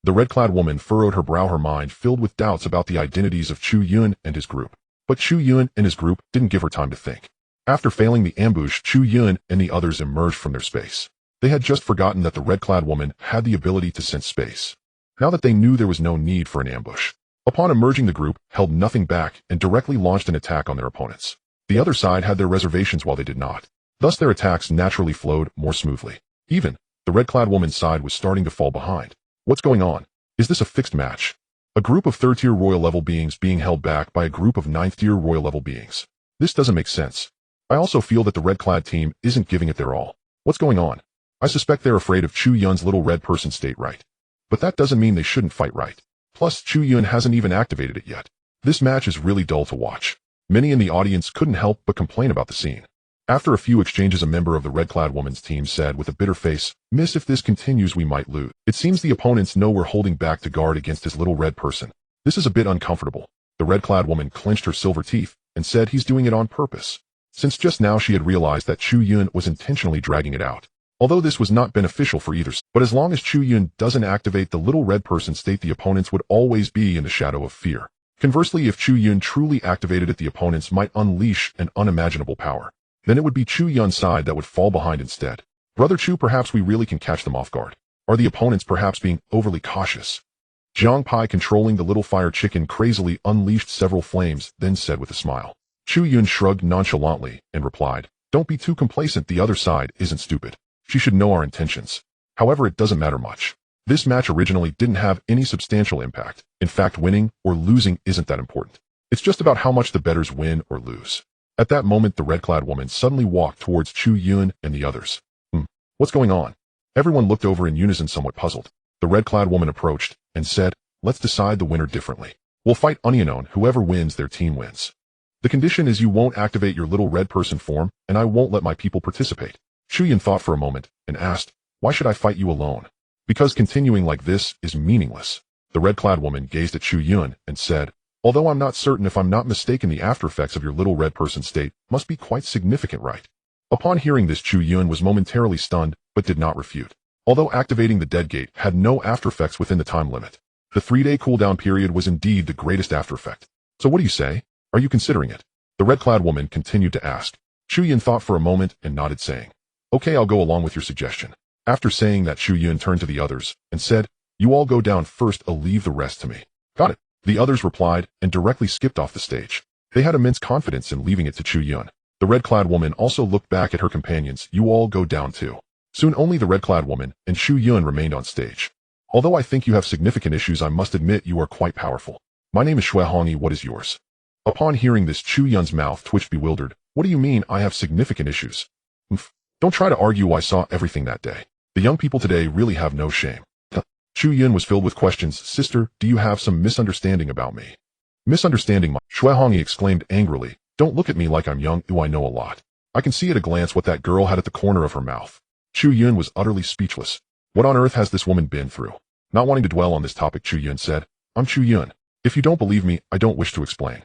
The red-clad woman furrowed her brow, her mind filled with doubts about the identities of Chu Yun and his group. But Chu Yun and his group didn't give her time to think. After failing the ambush, Chu Yun and the others emerged from their space. They had just forgotten that the red-clad woman had the ability to sense space. Now that they knew there was no need for an ambush. Upon emerging, the group held nothing back and directly launched an attack on their opponents. The other side had their reservations while they did not. Thus their attacks naturally flowed more smoothly. Even, the red-clad woman's side was starting to fall behind. What's going on? Is this a fixed match? A group of 3rd-tier royal-level beings being held back by a group of 9th-tier royal-level beings. This doesn't make sense. I also feel that the red-clad team isn't giving it their all. What's going on? I suspect they're afraid of Chu Yun's little red person state, right? But that doesn't mean they shouldn't fight, right? Plus, Chu Yun hasn't even activated it yet. This match is really dull to watch. Many in the audience couldn't help but complain about the scene. After a few exchanges, a member of the red-clad woman's team said with a bitter face, "Miss, if this continues we might lose. It seems the opponents know we're holding back to guard against this little red person. This is a bit uncomfortable." The red-clad woman clenched her silver teeth and said he's doing it on purpose. Since just now she had realized that Chu Yun was intentionally dragging it out. Although this was not beneficial for either, but as long as Chu Yun doesn't activate the little red person state, the opponents would always be in the shadow of fear. Conversely, if Chu Yun truly activated it, the opponents might unleash an unimaginable power. Then it would be Chu Yun's side that would fall behind instead. Brother Chu, perhaps we really can catch them off guard. Are the opponents perhaps being overly cautious? Jiang Pai, controlling the little fire chicken, crazily unleashed several flames, then said with a smile. Chu Yun shrugged nonchalantly and replied, "Don't be too complacent, the other side isn't stupid. She should know our intentions. However, it doesn't matter much. This match originally didn't have any substantial impact. In fact, winning or losing isn't that important. It's just about how much the bettors win or lose." At that moment, the red-clad woman suddenly walked towards Chu Yun and the others. What's going on? Everyone looked over in unison, somewhat puzzled. The red-clad woman approached and said, "Let's decide the winner differently. We'll fight unknown. Whoever wins, their team wins. The condition is you won't activate your little red person form, and I won't let my people participate." Chu Yun thought for a moment and asked, "Why should I fight you alone?" "Because continuing like this is meaningless." The red-clad woman gazed at Chu Yun and said, "Although I'm not certain, if I'm not mistaken, the after effects of your little red person state must be quite significant, right?" Upon hearing this, Chu Yun was momentarily stunned, but did not refute. Although activating the dead gate had no after effects within the time limit, the 3-day cooldown period was indeed the greatest after effect. "So what do you say? Are you considering it?" the red-clad woman continued to ask. Chu Yun thought for a moment and nodded, saying, "Okay, I'll go along with your suggestion." After saying that, Chu Yun turned to the others and said, "You all go down first, I'll leave the rest to me." "Got it," the others replied and directly skipped off the stage. They had immense confidence in leaving it to Chu Yun. The red-clad woman also looked back at her companions. "You all go down too." Soon only the red-clad woman and Chu Yun remained on stage. "Although I think you have significant issues, I must admit you are quite powerful. My name is Shui Hongi, what is yours?" Upon hearing this, Chu Yun's mouth twitched, bewildered. "What do you mean I have significant issues?" "Don't try to argue, I saw everything that day. The young people today really have no shame." Chu Yun was filled with questions. "Sister, do you have some misunderstanding about me?" "Misunderstanding? Shui Hongi exclaimed angrily. Don't look at me like I'm young. I know a lot. I can see at a glance what that girl had at the corner of her mouth. Chu Yun was utterly speechless. What on earth has this woman been through? Not wanting to dwell on this topic, Chu Yun said, I'm Chu Yun. If you don't believe me, I don't wish to explain.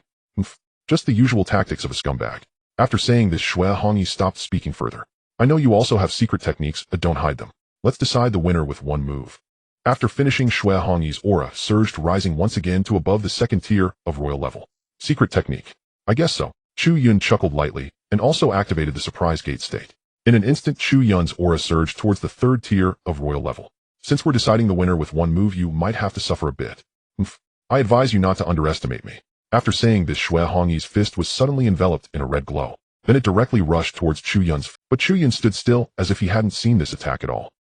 Just the usual tactics of a scumbag. After saying this, Xue Hongyi stopped speaking further. I know you also have secret techniques, but don't hide them. Let's decide the winner with one move. After finishing, Xue Hongyi's aura surged, rising once again to above the second tier of royal level. Secret technique. I guess so. Chu Yun chuckled lightly, and also activated the surprise gate state. In an instant, Chu Yun's aura surged towards the third tier of royal level. Since we're deciding the winner with one move, you might have to suffer a bit. I advise you not to underestimate me. After saying this, Xue Hongyi's fist was suddenly enveloped in a red glow. Then it directly rushed towards Chu Yun's, but Chu Yun stood still as if he hadn't seen this attack at all.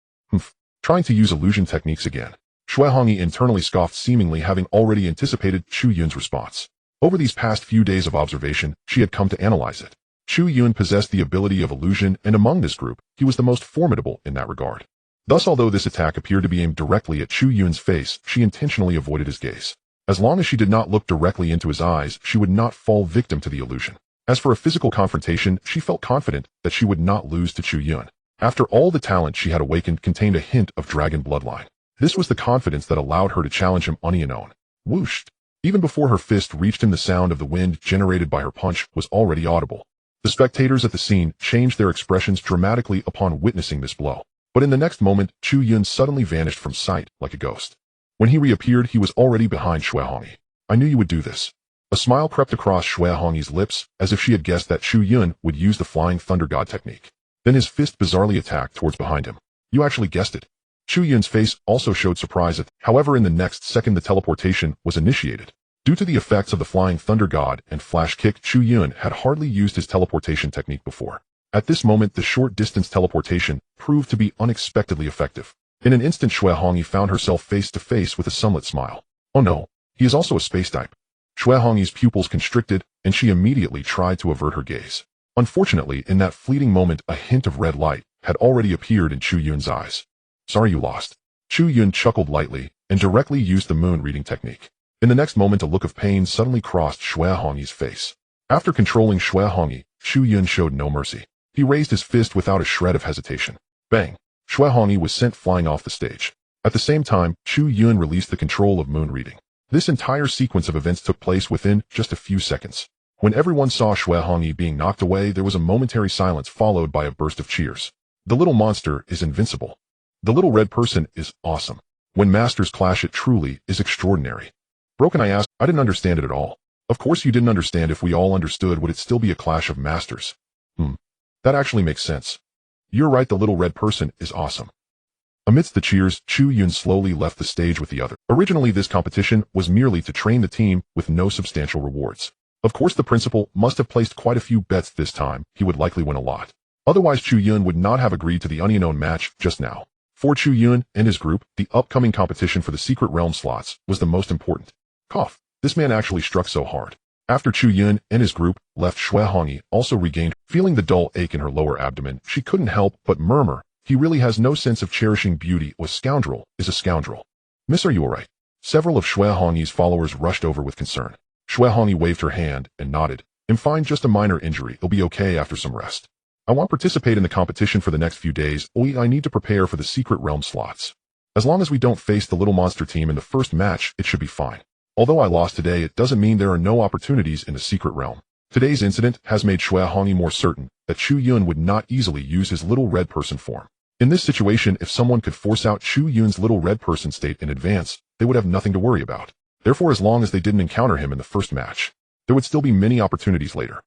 Trying to use illusion techniques again. Xue Hongyi internally scoffed, seemingly having already anticipated Chu Yun's response. Over these past few days of observation, she had come to analyze it. Chu Yun possessed the ability of illusion, and among this group, he was the most formidable in that regard. Thus, although this attack appeared to be aimed directly at Chu Yun's face, she intentionally avoided his gaze. As long as she did not look directly into his eyes, she would not fall victim to the illusion. As for a physical confrontation, she felt confident that she would not lose to Chu Yun. After all, the talent she had awakened contained a hint of dragon bloodline. This was the confidence that allowed her to challenge him unknown. Whoosh! Even before her fist reached him, the sound of the wind generated by her punch was already audible. The spectators at the scene changed their expressions dramatically upon witnessing this blow. But in the next moment, Chu Yun suddenly vanished from sight like a ghost. When he reappeared, he was already behind Xue Hongyi. I knew you would do this. A smile crept across Xue Hongyi's lips, as if she had guessed that Chu Yun would use the Flying Thunder God technique. Then his fist bizarrely attacked towards behind him. You actually guessed it. Chu Yun's face also showed surprise however, in the next second the teleportation was initiated. Due to the effects of the Flying Thunder God and Flash Kick, Chu Yun had hardly used his teleportation technique before. At this moment, the short-distance teleportation proved to be unexpectedly effective. In an instant, Xue Hongyi found herself face-to-face with a sunlit smile. Oh no, he is also a space type. Xue Hongyi's pupils constricted, and she immediately tried to avert her gaze. Unfortunately, in that fleeting moment, a hint of red light had already appeared in Chu Yun's eyes. Sorry you lost. Chu Yun chuckled lightly, and directly used the moon reading technique. In the next moment, a look of pain suddenly crossed Xue Hongyi's face. After controlling Xue Hongyi, Chu Yun showed no mercy. He raised his fist without a shred of hesitation. Bang! Xue Hongyi was sent flying off the stage. At the same time, Chu Yun released the control of moon reading. This entire sequence of events took place within just a few seconds. When everyone saw Xue Hongyi being knocked away, there was a momentary silence followed by a burst of cheers. The little monster is invincible. The little red person is awesome. When masters clash, it truly is extraordinary. Broken, I asked. I didn't understand it at all. Of course you didn't understand. If we all understood, would it still be a clash of masters? That actually makes sense. You're right, the little red person is awesome. Amidst the cheers, Chu Yun slowly left the stage with the other. Originally, this competition was merely to train the team with no substantial rewards. Of course, the principal must have placed quite a few bets this time. He would likely win a lot. Otherwise, Chu Yun would not have agreed to the unknown match just now. For Chu Yun and his group, the upcoming competition for the secret realm slots was the most important. Cough. This man actually struck so hard. After Chu Yun and his group left, Xue Hongyi also regained. Feeling the dull ache in her lower abdomen, she couldn't help but murmur, he really has no sense of cherishing beauty. A scoundrel is a scoundrel. Miss, are you alright? Several of Xue Hongyi's followers rushed over with concern. Xue Hongyi waved her hand and nodded. I'm fine, just a minor injury. It'll be okay after some rest. I won't participate in the competition for the next few days. I need to prepare for the secret realm slots. As long as we don't face the little monster team in the first match, it should be fine. Although I lost today, it doesn't mean there are no opportunities in the secret realm. Today's incident has made Xue Hongyi more certain that Chu Yun would not easily use his little red person form. In this situation, if someone could force out Chu Yun's little red person state in advance, they would have nothing to worry about. Therefore, as long as they didn't encounter him in the first match, there would still be many opportunities later.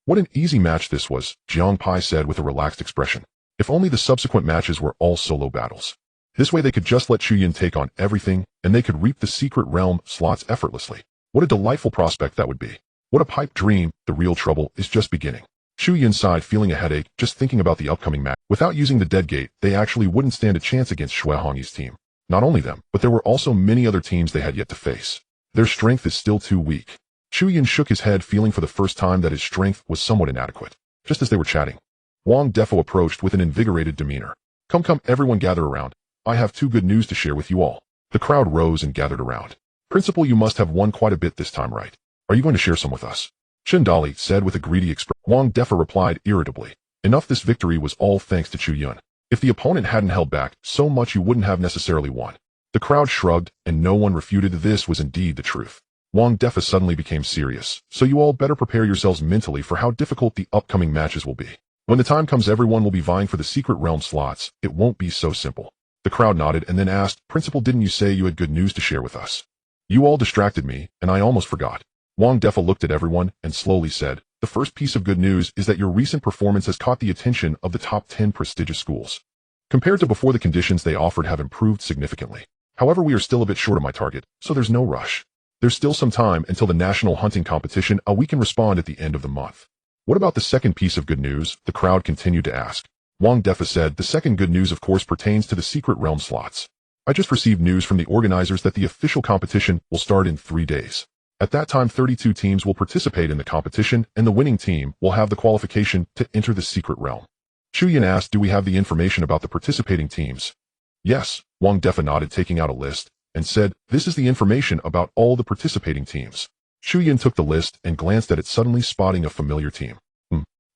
What an easy match this was, Jiang Pai said with a relaxed expression. If only the subsequent matches were all solo battles. This way they could just let Chu Yun take on everything, and they could reap the secret realm slots effortlessly. What a delightful prospect that would be. What a pipe dream. The real trouble is just beginning. Chu Yun sighed, feeling a headache just thinking about the upcoming match. Without using the dead gate, they actually wouldn't stand a chance against Xue Hongyi's team. Not only them, but there were also many other teams they had yet to face. Their strength is still too weak. Chu Yun shook his head, feeling for the first time that his strength was somewhat inadequate. Just as they were chatting, Wang Defo approached with an invigorated demeanor. Come, everyone gather around. I have two good news to share with you all. The crowd rose and gathered around. Principal, you must have won quite a bit this time, right? Are you going to share some with us? Chindali said with a greedy expression. Wang Defa replied irritably. Enough, this victory was all thanks to Chu Yun. If the opponent hadn't held back so much, you wouldn't have necessarily won. The crowd shrugged, and no one refuted this was indeed the truth. Wang Defa suddenly became serious, so you all better prepare yourselves mentally for how difficult the upcoming matches will be. When the time comes, everyone will be vying for the secret realm slots. It won't be so simple. The crowd nodded and then asked, Principal, didn't you say you had good news to share with us? You all distracted me, and I almost forgot. Wang Defa looked at everyone and slowly said, the first piece of good news is that your recent performance has caught the attention of the top 10 prestigious schools. Compared to before, the conditions they offered have improved significantly. However, we are still a bit short of my target, so there's no rush. There's still some time until the national hunting competition, we can respond at the end of the month. What about the second piece of good news? The crowd continued to ask. Wang Defa said, the second good news of course pertains to the secret realm slots. I just received news from the organizers that the official competition will start in 3 days. At that time, 32 teams will participate in the competition, and the winning team will have the qualification to enter the secret realm. Chu Yun asked, do we have the information about the participating teams? Yes, Wang Defa nodded, taking out a list, and said, this is the information about all the participating teams. Chu Yun took the list and glanced at it, suddenly spotting a familiar team.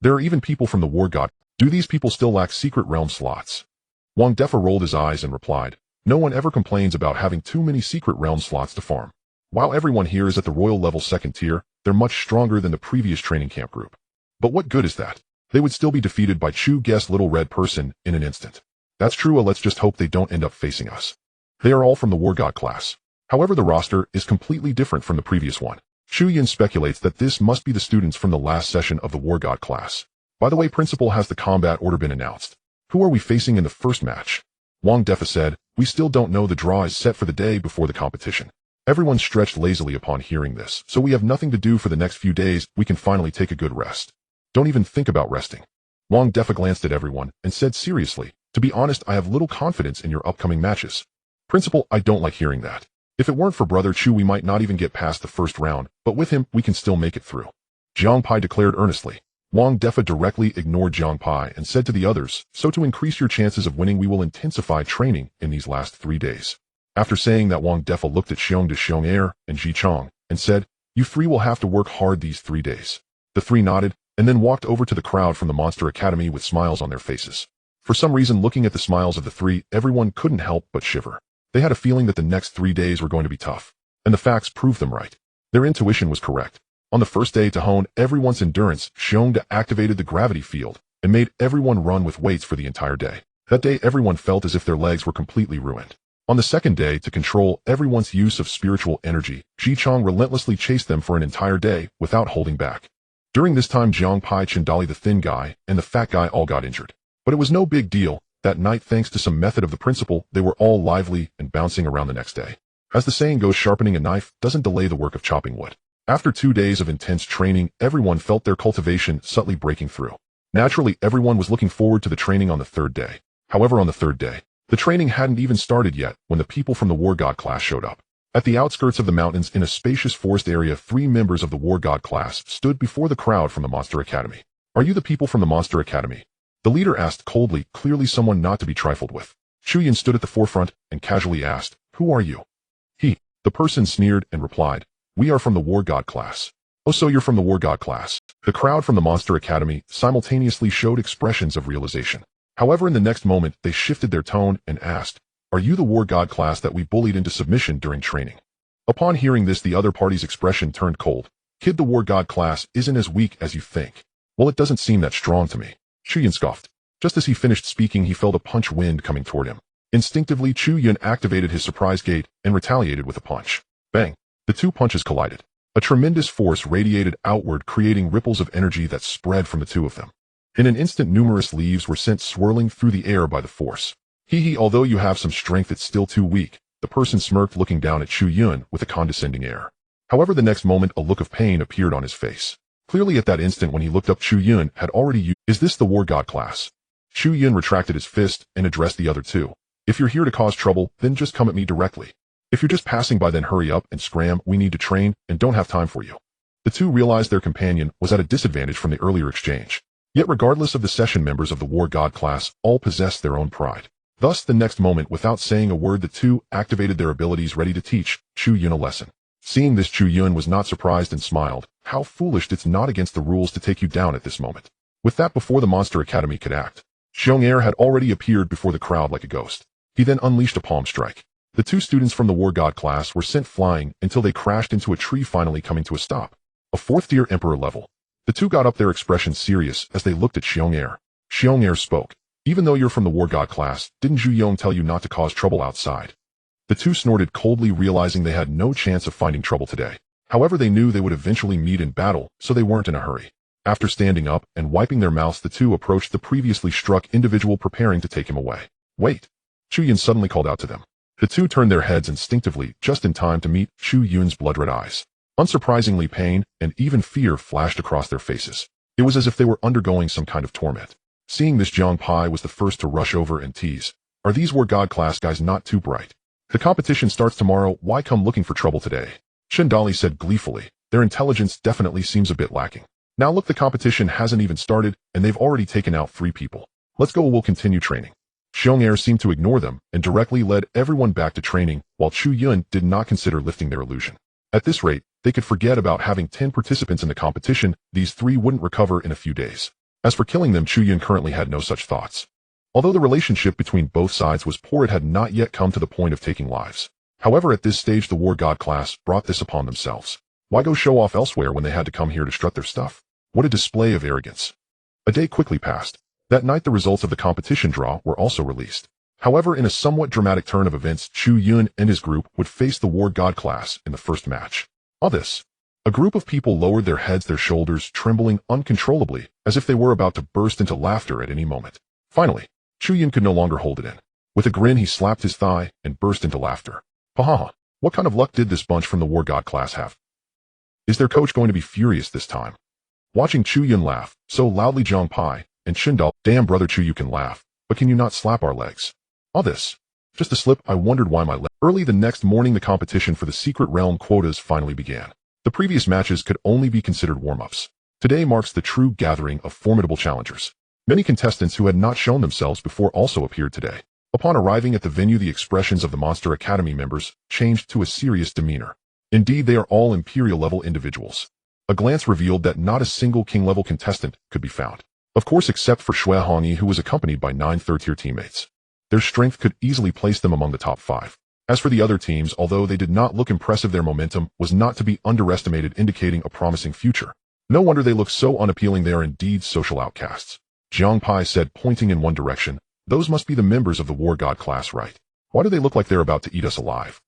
There are even people from the War God. Do these people still lack secret realm slots? Wang Defa rolled his eyes and replied, no one ever complains about having too many secret realm slots to farm. While everyone here is at the royal level second tier, they're much stronger than the previous training camp group. But what good is that? They would still be defeated by Chu Guess Little Red Person in an instant. That's true, let's just hope they don't end up facing us. They are all from the War God class. However, the roster is completely different from the previous one. Chu Yun speculates that this must be the students from the last session of the War God class. By the way, Principal, has the combat order been announced? Who are we facing in the first match? Wang Defa said, we still don't know. The draw is set for the day before the competition. Everyone stretched lazily upon hearing this, so we have nothing to do for the next few days. We can finally take a good rest. Don't even think about resting. Wang Defa glanced at everyone and said seriously, to be honest, I have little confidence in your upcoming matches. Principal, I don't like hearing that. If it weren't for Brother Chu, we might not even get past the first round, but with him, we can still make it through. Jiang Pai declared earnestly. Wang Defa directly ignored Jiang Pai and said to the others, so to increase your chances of winning, we will intensify training in these last 3 days. After saying that, Wang Defa looked at Xiong de Xiong Er and Ji Chong and said, you 3 will have to work hard these 3 days. The 3 nodded and then walked over to the crowd from the Monster Academy with smiles on their faces. For some reason, looking at the smiles of the 3, everyone couldn't help but shiver. They had a feeling that the next 3 days were going to be tough, and the facts proved them right. Their intuition was correct. On the first day, to hone everyone's endurance, Xiong activated the gravity field and made everyone run with weights for the entire day. That day, everyone felt as if their legs were completely ruined. On the second day, to control everyone's use of spiritual energy, Ji Chong relentlessly chased them for an entire day without holding back. During this time, Jiang Pai, Chindali, the thin guy, and the fat guy all got injured. But it was no big deal. That night, thanks to some method of the principal, they were all lively and bouncing around the next day. As the saying goes, sharpening a knife doesn't delay the work of chopping wood. After 2 days of intense training, everyone felt their cultivation subtly breaking through. Naturally, everyone was looking forward to the training on the 3rd day. However, on the 3rd day, the training hadn't even started yet when the people from the War God class showed up. At the outskirts of the mountains in a spacious forest area, 3 members of the War God class stood before the crowd from the Monster Academy. Are you the people from the Monster Academy? The leader asked coldly, clearly someone not to be trifled with. Chu Yun stood at the forefront and casually asked, who are you? The person sneered and replied, we are from the War God class. Oh, so you're from the War God class. The crowd from the Monster Academy simultaneously showed expressions of realization. However, in the next moment, they shifted their tone and asked, are you the War God class that we bullied into submission during training? Upon hearing this, the other party's expression turned cold. Kid, the War God class isn't as weak as you think. Well, it doesn't seem that strong to me. Chu Yun scoffed. Just as he finished speaking, he felt a punch wind coming toward him. Instinctively, Chu Yun activated his surprise gate and retaliated with a punch. Bang! The 2 punches collided. A tremendous force radiated outward, creating ripples of energy that spread from the 2 of them. In an instant, numerous leaves were sent swirling through the air by the force. Although you have some strength, it's still too weak. The person smirked, looking down at Chu Yun with a condescending air. However, the next moment, a look of pain appeared on his face. Clearly at that instant when he looked up, Chu Yun had already used. Is this the War God class? Chu Yun retracted his fist and addressed the other 2. If you're here to cause trouble, then just come at me directly. If you're just passing by, then hurry up and scram. We need to train and don't have time for you. The 2 realized their companion was at a disadvantage from the earlier exchange. Yet regardless of the session, members of the War God class all possessed their own pride. Thus, the next moment, without saying a word, the 2 activated their abilities, ready to teach Chu Yun a lesson. Seeing this, Chu Yun was not surprised and smiled. How foolish it's not against the rules to take you down at this moment. With that before the Monster Academy could act, Xiong'er had already appeared before the crowd like a ghost. He then unleashed a palm strike. The two students from the War God class were sent flying until they crashed into a tree, finally coming to a stop. A fourth-tier Emperor level. The two got up, their expressions serious as they looked at Xiong'er. Xiong'er spoke. Even though you're from the War God class, didn't Chu Yun tell you not to cause trouble outside? The two snorted coldly, realizing they had no chance of finding trouble today. However, they knew they would eventually meet in battle, so they weren't in a hurry. After standing up and wiping their mouths, the two approached the previously struck individual, preparing to take him away. Wait! Chu Yun suddenly called out to them. The two turned their heads instinctively, just in time to meet Chu Yun's blood-red eyes. Unsurprisingly, pain and even fear flashed across their faces. It was as if they were undergoing some kind of torment. Seeing this, Zhang Pai was the first to rush over and tease. Are these War God class guys not too bright? The competition starts tomorrow, why come looking for trouble today? Shindali said gleefully. Their intelligence definitely seems a bit lacking. Now look, the competition hasn't even started, and they've already taken out 3 people. Let's go, we'll continue training. Xiong'er seemed to ignore them and directly led everyone back to training, while Chu Yun did not consider lifting their illusion. At this rate, they could forget about having 10 participants in the competition. These 3 wouldn't recover in a few days. As for killing them, Chu Yun currently had no such thoughts. Although the relationship between both sides was poor, it had not yet come to the point of taking lives. However, at this stage, the War God class brought this upon themselves. Why go show off elsewhere when they had to come here to strut their stuff? What a display of arrogance. A day quickly passed. That night, the results of the competition draw were also released. However, in a somewhat dramatic turn of events, Chu Yun and his group would face the War God class in the first match. All this. A group of people lowered their heads, their shoulders trembling uncontrollably, as if they were about to burst into laughter at any moment. Finally, Chu Yun could no longer hold it in. With a grin, he slapped his thigh and burst into laughter. Ha ha ha. What kind of luck did this bunch from the War God class have? Is their coach going to be furious this time? Watching Chu Yun laugh so loudly, Zhang Pai and Shindal, damn brother Chu, you can laugh, but can you not slap our legs? All this. Just a slip, I wondered why my leg. Early the next morning, the competition for the Secret Realm quotas finally began. The previous matches could only be considered warm-ups. Today marks the true gathering of formidable challengers. Many contestants who had not shown themselves before also appeared today. Upon arriving at the venue, the expressions of the Monster Academy members changed to a serious demeanor. Indeed, they are all Imperial-level individuals. A glance revealed that not a single King-level contestant could be found. Of course, except for Shui Hongyi, who was accompanied by 9 third-tier teammates. Their strength could easily place them among the top 5. As for the other teams, although they did not look impressive, their momentum was not to be underestimated, indicating a promising future. No wonder they look so unappealing, they are indeed social outcasts. Zhang Pai said, pointing in one direction. Those must be the members of the War God class, right? Why do they look like they're about to eat us alive?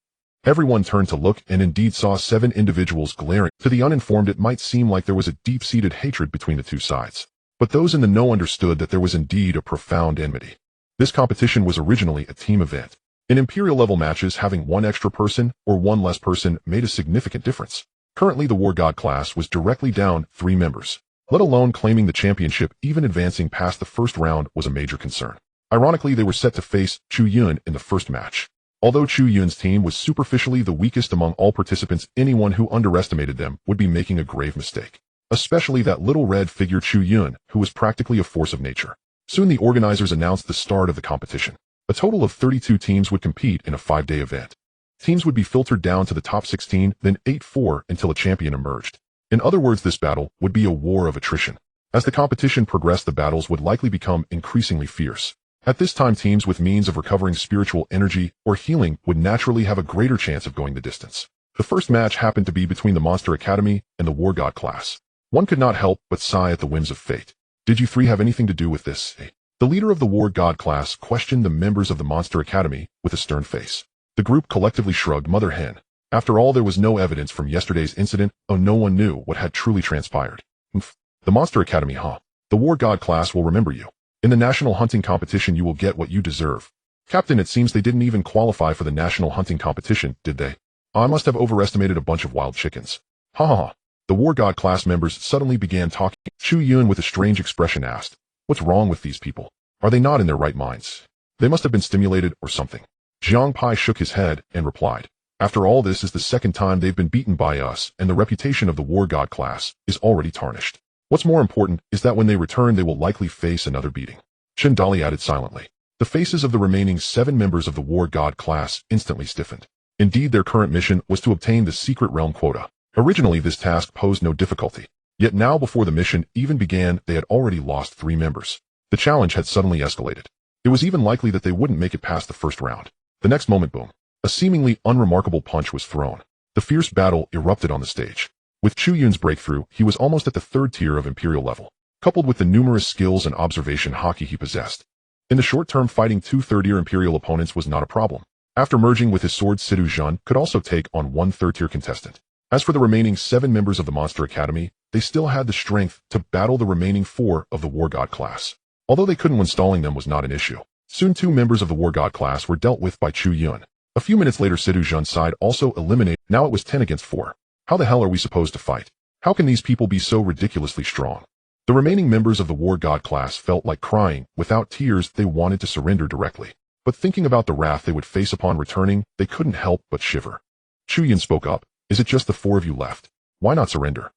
Everyone turned to look and indeed saw 7 individuals glaring. To the uninformed, it might seem like there was a deep-seated hatred between the two sides. But those in the know understood that there was indeed a profound enmity. This competition was originally a team event. In Imperial-level matches, having 1 extra person or 1 less person made a significant difference. Currently, the War God class was directly down 3 members. Let alone claiming the championship, even advancing past the first round was a major concern. Ironically, they were set to face Chu Yun in the first match. Although Chu Yun's team was superficially the weakest among all participants, anyone who underestimated them would be making a grave mistake. Especially that little red figure Chu Yun, who was practically a force of nature. Soon the organizers announced the start of the competition. A total of 32 teams would compete in a 5-day event. Teams would be filtered down to the top 16, then 8-4 until a champion emerged. In other words, this battle would be a war of attrition. As the competition progressed, the battles would likely become increasingly fierce. At this time, teams with means of recovering spiritual energy or healing would naturally have a greater chance of going the distance. The first match happened to be between the Monster Academy and the War God class. One could not help but sigh at the whims of fate. Did you 3 have anything to do with this? The leader of the War God class questioned the members of the Monster Academy with a stern face. The group collectively shrugged. Mother hen. After all, there was no evidence from yesterday's incident, no one knew what had truly transpired. The Monster Academy, huh? The War God class will remember you. In the national hunting competition, you will get what you deserve. Captain, it seems they didn't even qualify for the national hunting competition, did they? I must have overestimated a bunch of wild chickens. Ha ha ha. The War God class members suddenly began talking. Chu Yun, with a strange expression, asked, what's wrong with these people? Are they not in their right minds? They must have been stimulated or something. Zhang Pai shook his head and replied, after all, this is the second time they've been beaten by us, and the reputation of the War God class is already tarnished. What's more important is that when they return, they will likely face another beating. Shindali added silently. The faces of the remaining 7 members of the War God class instantly stiffened. Indeed, their current mission was to obtain the Secret Realm quota. Originally, this task posed no difficulty. Yet now, before the mission even began, they had already lost 3 members. The challenge had suddenly escalated. It was even likely that they wouldn't make it past the first round. The next moment, boom. A seemingly unremarkable punch was thrown. The fierce battle erupted on the stage. With Chu Yun's breakthrough, he was almost at the 3rd tier of Imperial level, coupled with the numerous skills and observation hockey he possessed. In the short term, fighting 2 3rd-tier Imperial opponents was not a problem. After merging with his sword, Chu Yun could also take on 1 3rd-tier contestant. As for the remaining 7 members of the Monster Academy, they still had the strength to battle the remaining 4 of the War God class. Although they couldn't win, stalling them was not an issue. Soon 2 members of the War God class were dealt with by Chu Yun. A few minutes later, Chu Yun's side also eliminated. Now it was 10 against 4. How the hell are we supposed to fight? How can these people be so ridiculously strong? The remaining members of the War God class felt like crying. Without tears, they wanted to surrender directly. But thinking about the wrath they would face upon returning, they couldn't help but shiver. Chu Yun spoke up. Is it just the 4 of you left? Why not surrender?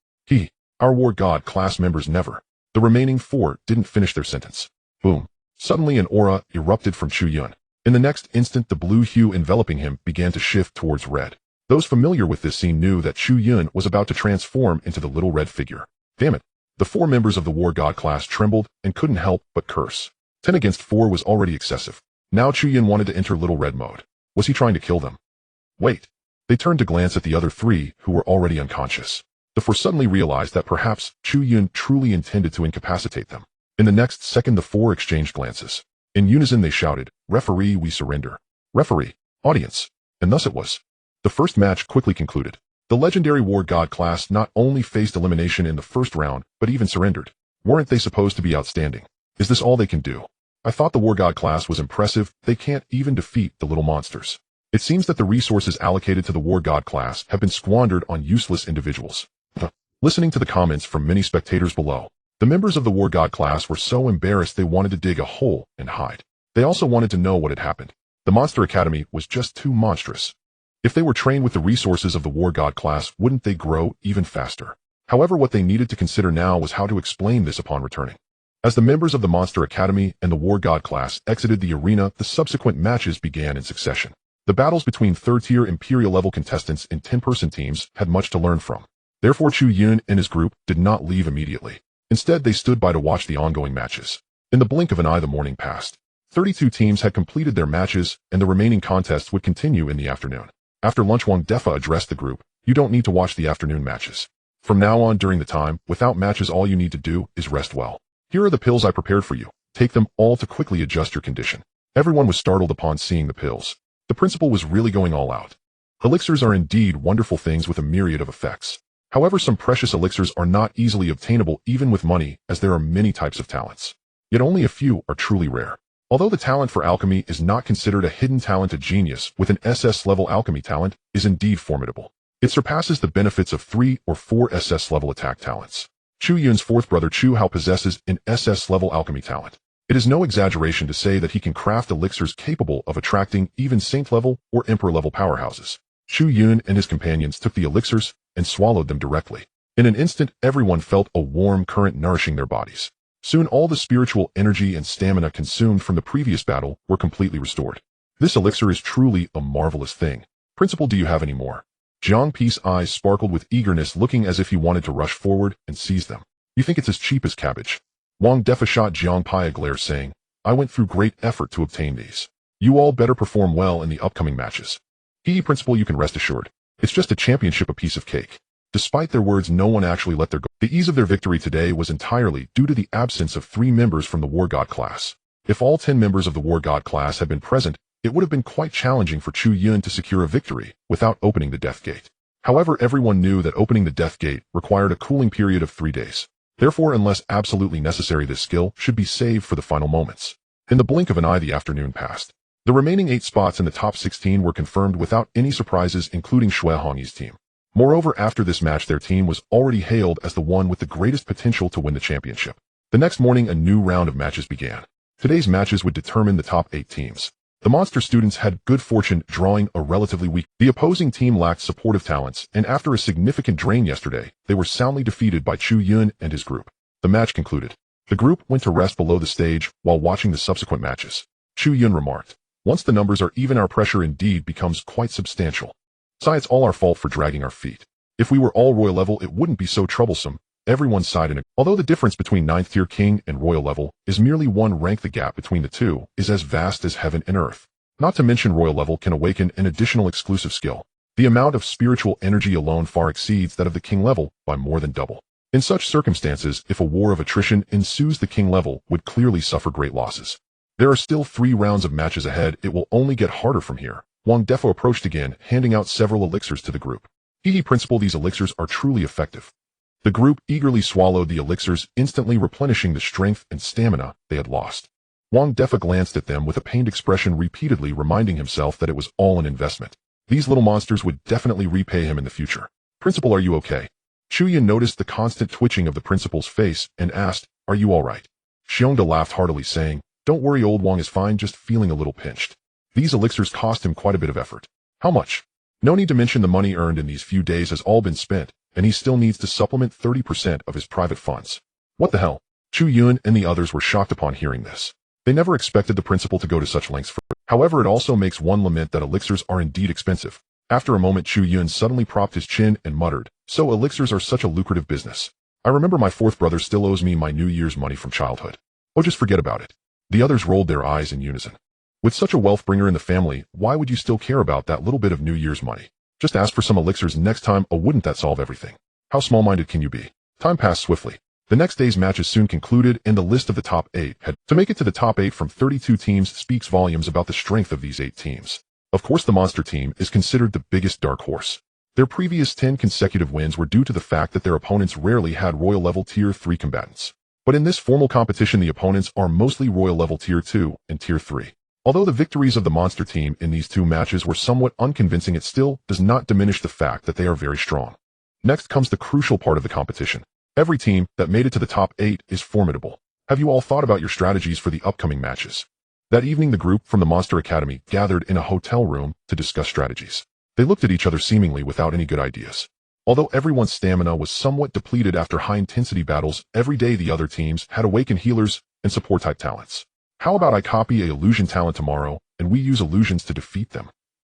Our War God class members never. The remaining 4 didn't finish their sentence. Boom. Suddenly an aura erupted from Chu Yun. In the next instant, the blue hue enveloping him began to shift towards red. Those familiar with this scene knew that Chu Yun was about to transform into the little red figure. Damn it. The 4 members of the War God class trembled and couldn't help but curse. 10 against 4 was already excessive. Now Chu Yun wanted to enter little red mode. Was he trying to kill them? Wait. They turned to glance at the other 3 who were already unconscious. The 4 suddenly realized that perhaps Chu Yun truly intended to incapacitate them. In the next second, the 4 exchanged glances. In unison they shouted, "Referee, we surrender." Referee, audience. And thus it was. The first match quickly concluded. The legendary War God class not only faced elimination in the first round, but even surrendered. Weren't they supposed to be outstanding? Is this all they can do? I thought the War God class was impressive. They can't even defeat the little monsters. It seems that the resources allocated to the War God class have been squandered on useless individuals. Listening to the comments from many spectators below, the members of the War God class were so embarrassed they wanted to dig a hole and hide. They also wanted to know what had happened. The Monster Academy was just too monstrous. If they were trained with the resources of the War God class, wouldn't they grow even faster? However, what they needed to consider now was how to explain this upon returning. As the members of the Monster Academy and the War God class exited the arena, the subsequent matches began in succession. The battles between 3rd-tier Imperial-level contestants in 10-person teams had much to learn from. Therefore, Chu Yun and his group did not leave immediately. Instead, they stood by to watch the ongoing matches. In the blink of an eye, the morning passed. 32 teams had completed their matches, and the remaining contests would continue in the afternoon. After lunch, Wang Defa addressed the group. You don't need to watch the afternoon matches. From now on, during the time, without matches, all you need to do is rest well. Here are the pills I prepared for you. Take them all to quickly adjust your condition. Everyone was startled upon seeing the pills. The principal was really going all out. Elixirs are indeed wonderful things with a myriad of effects. However, some precious elixirs are not easily obtainable even with money, as there are many types of talents. Yet only a few are truly rare. Although the talent for alchemy is not considered a hidden talent, a genius with an SS-level alchemy talent is indeed formidable. It surpasses the benefits of 3 or 4 SS-level attack talents. Chu Yun's 4th brother Chu Hao possesses an SS-level alchemy talent. It is no exaggeration to say that he can craft elixirs capable of attracting even saint-level or emperor-level powerhouses. Chu Yun and his companions took the elixirs and swallowed them directly. In an instant, everyone felt a warm current nourishing their bodies. Soon all the spiritual energy and stamina consumed from the previous battle were completely restored. This elixir is truly a marvelous thing. Principal, do you have any more? Jiang Pi's eyes sparkled with eagerness, looking as if he wanted to rush forward and seize them. You think it's as cheap as cabbage? Wang Defa shot Jiang Pi a glare, saying, I went through great effort to obtain these. You all better perform well in the upcoming matches. Principal, you can rest assured. It's just a championship, a piece of cake. Despite their words, no one actually let their go. The ease of their victory today was entirely due to the absence of 3 members from the War God class. If all 10 members of the War God class had been present, it would have been quite challenging for Chu Yun to secure a victory without opening the Death Gate. However, everyone knew that opening the Death Gate required a cooling period of 3 days. Therefore, unless absolutely necessary, this skill should be saved for the final moments. In the blink of an eye, the afternoon passed. The remaining 8 spots in the top 16 were confirmed without any surprises, including Shui Hongyi's team. Moreover, after this match, their team was already hailed as the one with the greatest potential to win the championship. The next morning, a new round of matches began. Today's matches would determine the top 8 teams. The monster students had good fortune drawing a relatively weak. The opposing team lacked supportive talents, and after a significant drain yesterday, they were soundly defeated by Chu Yun and his group. The match concluded. The group went to rest below the stage while watching the subsequent matches. Chu Yun remarked, once the numbers are even, our pressure indeed becomes quite substantial. Besides, it's all our fault for dragging our feet. If we were all royal level, it wouldn't be so troublesome. Everyone sighed in. Although the difference between 9th tier king and royal level is merely one rank, the gap between the two is as vast as heaven and earth. Not to mention royal level can awaken an additional exclusive skill. The amount of spiritual energy alone far exceeds that of the king level by more than double. In such circumstances, if a war of attrition ensues, the king level would clearly suffer great losses. There are still 3 rounds of matches ahead. It will only get harder from here. Wang Defo approached again, handing out several elixirs to the group. Principal, these elixirs are truly effective. The group eagerly swallowed the elixirs, instantly replenishing the strength and stamina they had lost. Wang Defa glanced at them with a pained expression, repeatedly reminding himself that it was all an investment. These little monsters would definitely repay him in the future. Principal, are you okay? Chu Yun noticed the constant twitching of the principal's face and asked, are you all right? Xiongda laughed heartily, saying, don't worry, old Wang is fine, just feeling a little pinched. These elixirs cost him quite a bit of effort. How much? No need to mention the money earned in these few days has all been spent, and he still needs to supplement 30% of his private funds. What the hell? Chu Yun and the others were shocked upon hearing this. They never expected the principal to go to such lengths for it. However, it also makes one lament that elixirs are indeed expensive. After a moment, Chu Yun suddenly propped his chin and muttered, so elixirs are such a lucrative business. I remember my 4th brother still owes me my New Year's money from childhood. Oh, just forget about it. The others rolled their eyes in unison. With such a wealth bringer in the family, why would you still care about that little bit of New Year's money? Just ask for some elixirs next time. Oh, wouldn't that solve everything? How small-minded can you be? Time passed swiftly. The next day's matches soon concluded, and the list of the top 8 had to make it to the top 8 from 32 teams speaks volumes about the strength of these 8 teams. Of course, the monster team is considered the biggest dark horse. Their previous 10 consecutive wins were due to the fact that their opponents rarely had royal level tier 3 combatants. But in this formal competition, the opponents are mostly royal level tier 2 and tier 3. Although the victories of the monster team in these 2 matches were somewhat unconvincing, it still does not diminish the fact that they are very strong. Next comes the crucial part of the competition. Every team that made it to the top 8 is formidable. Have you all thought about your strategies for the upcoming matches? That evening, the group from the Monster Academy gathered in a hotel room to discuss strategies. They looked at each other seemingly without any good ideas. Although everyone's stamina was somewhat depleted after high-intensity battles, every day the other teams had awakened healers and support-type talents. How about I copy a illusion talent tomorrow, and we use illusions to defeat them?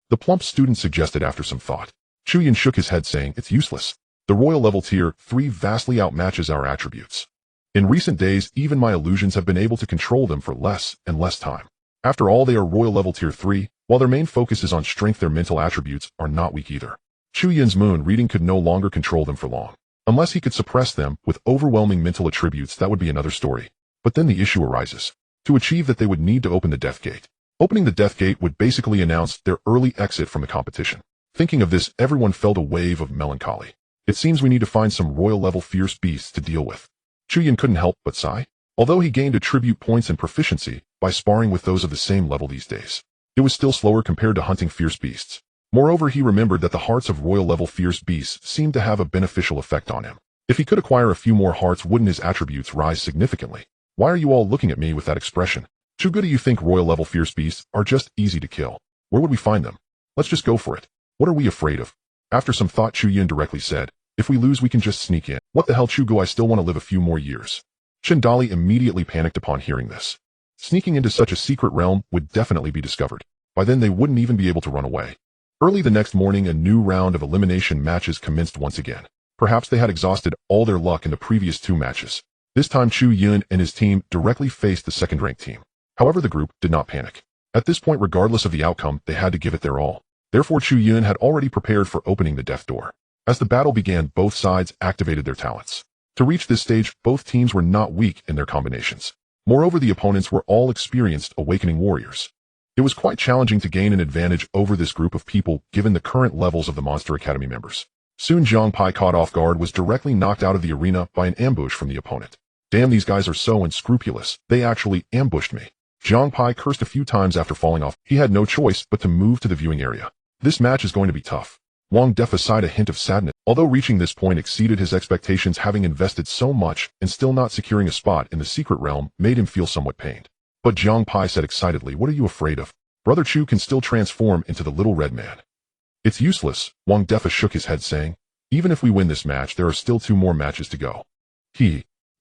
The plump student suggested after some thought. Chu Yun shook his head, saying, it's useless. The royal level tier 3 vastly outmatches our attributes. In recent days, even my illusions have been able to control them for less and less time. After all, they are royal level tier 3, while their main focus is on strength. Their mental attributes are not weak either. Chu Yun's moon reading could no longer control them for long. Unless he could suppress them with overwhelming mental attributes, that would be another story. But then the issue arises. To achieve that, they would need to open the death gate. Opening the death gate would basically announce their early exit from the competition. Thinking of this, everyone felt a wave of melancholy. It seems we need to find some royal level fierce beasts to deal with. Chu Yun couldn't help but sigh. Although he gained attribute points and proficiency by sparring with those of the same level these days, it was still slower compared to hunting fierce beasts. Moreover, he remembered that the hearts of royal level fierce beasts seemed to have a beneficial effect on him. If he could acquire a few more hearts, wouldn't his attributes rise significantly? Why are you all looking at me with that expression? Too good, do you think royal level fierce beasts are just easy to kill? Where would we find them? Let's just go for it. What are we afraid of? After some thought, Chu Yun directly said, if we lose, we can just sneak in. What the hell, Chu Go, I still want to live a few more years. Chen Dali immediately panicked upon hearing this. Sneaking into such a secret realm would definitely be discovered. By then, they wouldn't even be able to run away. Early the next morning, a new round of elimination matches commenced once again. Perhaps they had exhausted all their luck in the previous 2 matches. This time, Chu Yun and his team directly faced the second-ranked team. However, the group did not panic. At this point, regardless of the outcome, they had to give it their all. Therefore, Chu Yun had already prepared for opening the death door. As the battle began, both sides activated their talents. To reach this stage, both teams were not weak in their combinations. Moreover, the opponents were all experienced awakening warriors. It was quite challenging to gain an advantage over this group of people given the current levels of the Monster Academy members. Soon Zhang Pai, caught off guard, was directly knocked out of the arena by an ambush from the opponent. Damn, these guys are so unscrupulous. They actually ambushed me. Zhang Pai cursed a few times after falling off. He had no choice but to move to the viewing area. This match is going to be tough. Wang Defa sighed a hint of sadness. Although reaching this point exceeded his expectations, having invested so much and still not securing a spot in the secret realm made him feel somewhat pained. But Zhang Pai said excitedly, what are you afraid of? Brother Chu can still transform into the little red man. It's useless. Wang Defa shook his head, saying, even if we win this match, there are still 2 more matches to go.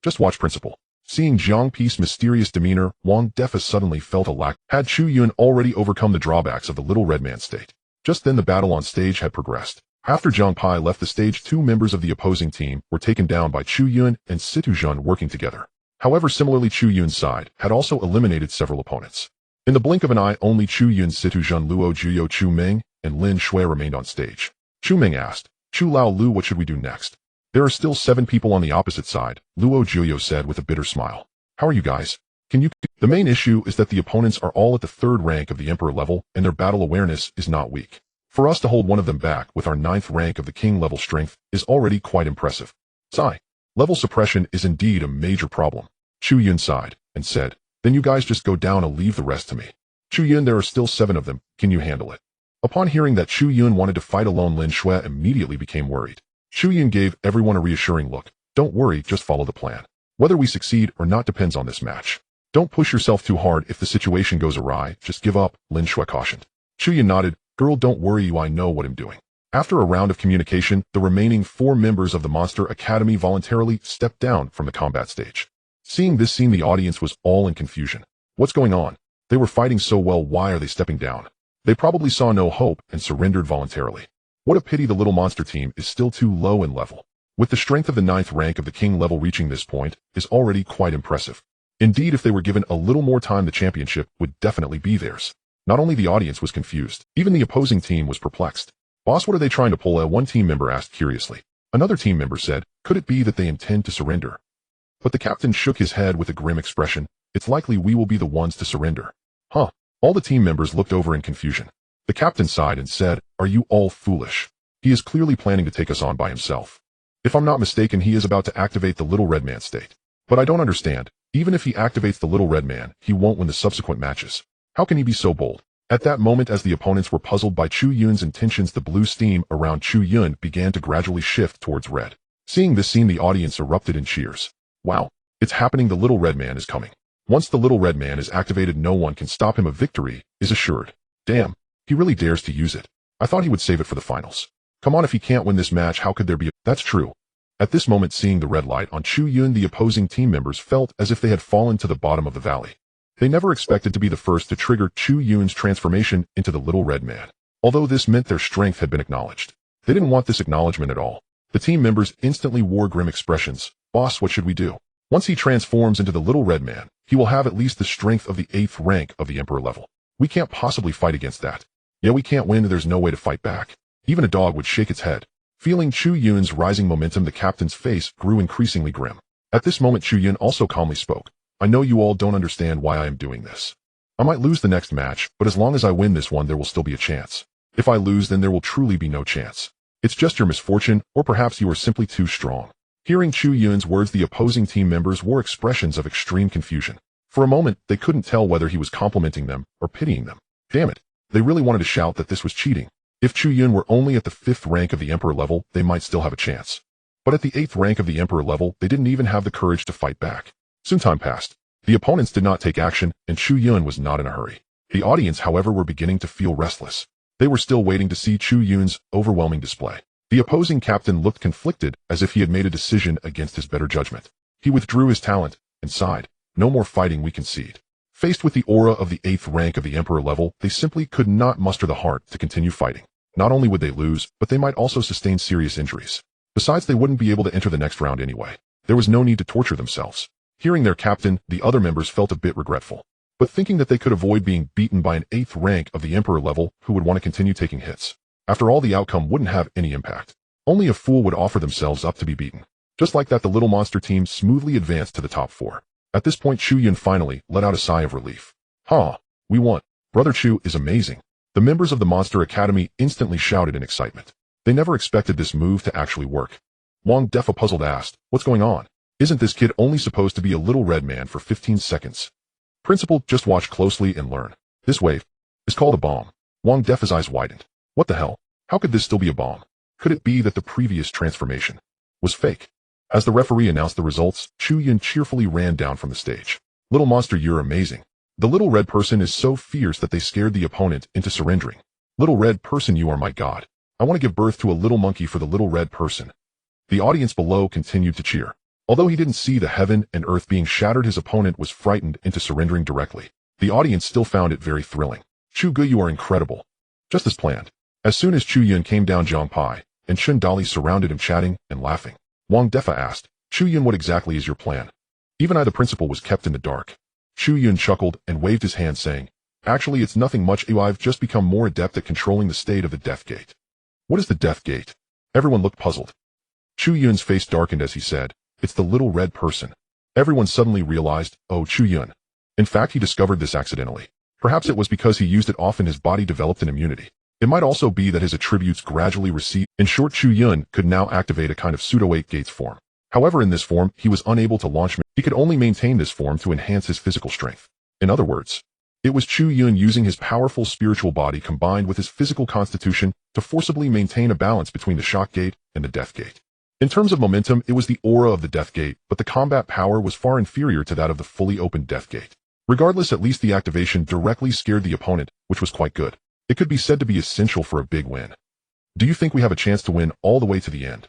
Just watch, principal. Seeing Zhang Pei's mysterious demeanor, Wang Defa suddenly felt a lack. Had Chu Yun already overcome the drawbacks of the little red man state? Just then the battle on stage had progressed. After Zhang Pai left the stage, two members of the opposing team were taken down by Chu Yun and Situ Jun working together. However, similarly, Chu Yun's side had also eliminated several opponents. In the blink of an eye, only Chu Yun, Situ Jun, Luo Juyo, Chu Ming, and Lin Shui remained on stage. Chu Ming asked, Chu Lao Lu, what should we do next? There are still 7 people on the opposite side, Luo Juyo said with a bitter smile. How are you guys? The main issue is that the opponents are all at the 3rd rank of the Emperor level, and their battle awareness is not weak. For us to hold one of them back with our 9th rank of the King level strength is already quite impressive. Sigh. Level suppression is indeed a major problem. Chu Yun sighed and said, then you guys just go down and leave the rest to me. Chu Yun, there are still 7 of them, can you handle it? Upon hearing that Chu Yun wanted to fight alone, Lin Shui immediately became worried. Chu Yun gave everyone a reassuring look. Don't worry, just follow the plan. Whether we succeed or not depends on this match. Don't push yourself too hard. If the situation goes awry, just give up, Lin Shui cautioned. Chu Yun nodded. Girl, don't worry, I know what I'm doing. After a round of communication, the remaining 4 members of the Monster Academy voluntarily stepped down from the combat stage. Seeing this scene, the audience was all in confusion. What's going on? They were fighting so well, why are they stepping down? They probably saw no hope and surrendered voluntarily. What a pity the little monster team is still too low in level. With the strength of the 9th rank of the King level, reaching this point is already quite impressive. Indeed, if they were given a little more time, the championship would definitely be theirs. Not only the audience was confused, even the opposing team was perplexed. Boss, what are they trying to pull? One team member asked curiously. Another team member said, could it be that they intend to surrender? But the captain shook his head with a grim expression. It's likely we will be the ones to surrender. Huh? All the team members looked over in confusion. The captain sighed and said, are you all foolish? He is clearly planning to take us on by himself. If I'm not mistaken, he is about to activate the Little Red Man state. But I don't understand. Even if he activates the Little Red Man, he won't win the subsequent matches. How can he be so bold? At that moment, as the opponents were puzzled by Chu Yun's intentions, the blue steam around Chu Yun began to gradually shift towards red. Seeing this scene, the audience erupted in cheers. Wow, it's happening, the Little Red Man is coming. Once the Little Red Man is activated, no one can stop him. A victory is assured. Damn, he really dares to use it. I thought he would save it for the finals. Come on, if he can't win this match, how could there be a... That's true. At this moment, seeing the red light on Chu Yun, the opposing team members felt as if they had fallen to the bottom of the valley. They never expected to be the first to trigger Chu Yun's transformation into the Little Red Man. Although this meant their strength had been acknowledged, they didn't want this acknowledgement at all. The team members instantly wore grim expressions. Boss, what should we do? Once he transforms into the Little Red Man, he will have at least the strength of the 8th rank of the Emperor level. We can't possibly fight against that. Yeah, we can't win, there's no way to fight back. Even a dog would shake its head. Feeling Chu Yun's rising momentum, the captain's face grew increasingly grim. At this moment, Chu Yun also calmly spoke. I know you all don't understand why I am doing this. I might lose the next match, but as long as I win this one, there will still be a chance. If I lose, then there will truly be no chance. It's just your misfortune, or perhaps you are simply too strong. Hearing Chu Yun's words, the opposing team members wore expressions of extreme confusion. For a moment, they couldn't tell whether he was complimenting them or pitying them. Damn it, they really wanted to shout that this was cheating. If Chu Yun were only at the 5th rank of the Emperor level, they might still have a chance. But at the 8th rank of the Emperor level, they didn't even have the courage to fight back. Soon time passed. The opponents did not take action, and Chu Yun was not in a hurry. The audience, however, were beginning to feel restless. They were still waiting to see Chu Yun's overwhelming display. The opposing captain looked conflicted, as if he had made a decision against his better judgment. He withdrew his talent and sighed. No more fighting, we concede. Faced with the aura of the 8th rank of the Emperor level, they simply could not muster the heart to continue fighting. Not only would they lose, but they might also sustain serious injuries. Besides, they wouldn't be able to enter the next round anyway. There was no need to torture themselves. Hearing their captain, the other members felt a bit regretful. But thinking that they could avoid being beaten by an 8th rank of the Emperor level who would want to continue taking hits. After all, the outcome wouldn't have any impact. Only a fool would offer themselves up to be beaten. Just like that, the little monster team smoothly advanced to the top 4. At this point, Chu Yun finally let out a sigh of relief. We won. Brother Chu is amazing. The members of the Monster Academy instantly shouted in excitement. They never expected this move to actually work. Wang Defa puzzled asked, what's going on? Isn't this kid only supposed to be a little red man for 15 seconds? Principal, just watch closely and learn. This wave is called a bomb. Wang Defa's eyes widened. What the hell? How could this still be a bomb? Could it be that the previous transformation was fake? As the referee announced the results, Chu Yun cheerfully ran down from the stage. Little monster, you're amazing. The little red person is so fierce that they scared the opponent into surrendering. Little red person, you are my god. I want to give birth to a little monkey for the little red person. The audience below continued to cheer. Although he didn't see the heaven and earth being shattered, his opponent was frightened into surrendering directly. The audience still found it very thrilling. Chu Gu, you are incredible. Just as planned. As soon as Chu Yun came down, Zhang Pai and Chun Dali surrounded him chatting and laughing. Wang Defa asked, Chu Yun, what exactly is your plan? Even I the principal was kept in the dark. Chu Yun chuckled and waved his hand saying, actually it's nothing much, I've just become more adept at controlling the state of the Death Gate. What is the Death Gate? Everyone looked puzzled. Chu Yun's face darkened as he said, it's the little red person. Everyone suddenly realized, oh, Chu Yun. In fact, he discovered this accidentally. Perhaps it was because he used it often his body developed an immunity. It might also be that his attributes gradually recede. In short, Chu Yun could now activate a kind of pseudo-8 gates form. However, in this form, he was unable to launch. He could only maintain this form to enhance his physical strength. In other words, it was Chu Yun using his powerful spiritual body combined with his physical constitution to forcibly maintain a balance between the shock gate and the death gate. In terms of momentum, it was the aura of the death gate, but the combat power was far inferior to that of the fully opened death gate. Regardless, at least the activation directly scared the opponent, which was quite good. It could be said to be essential for a big win. Do you think we have a chance to win all the way to the end?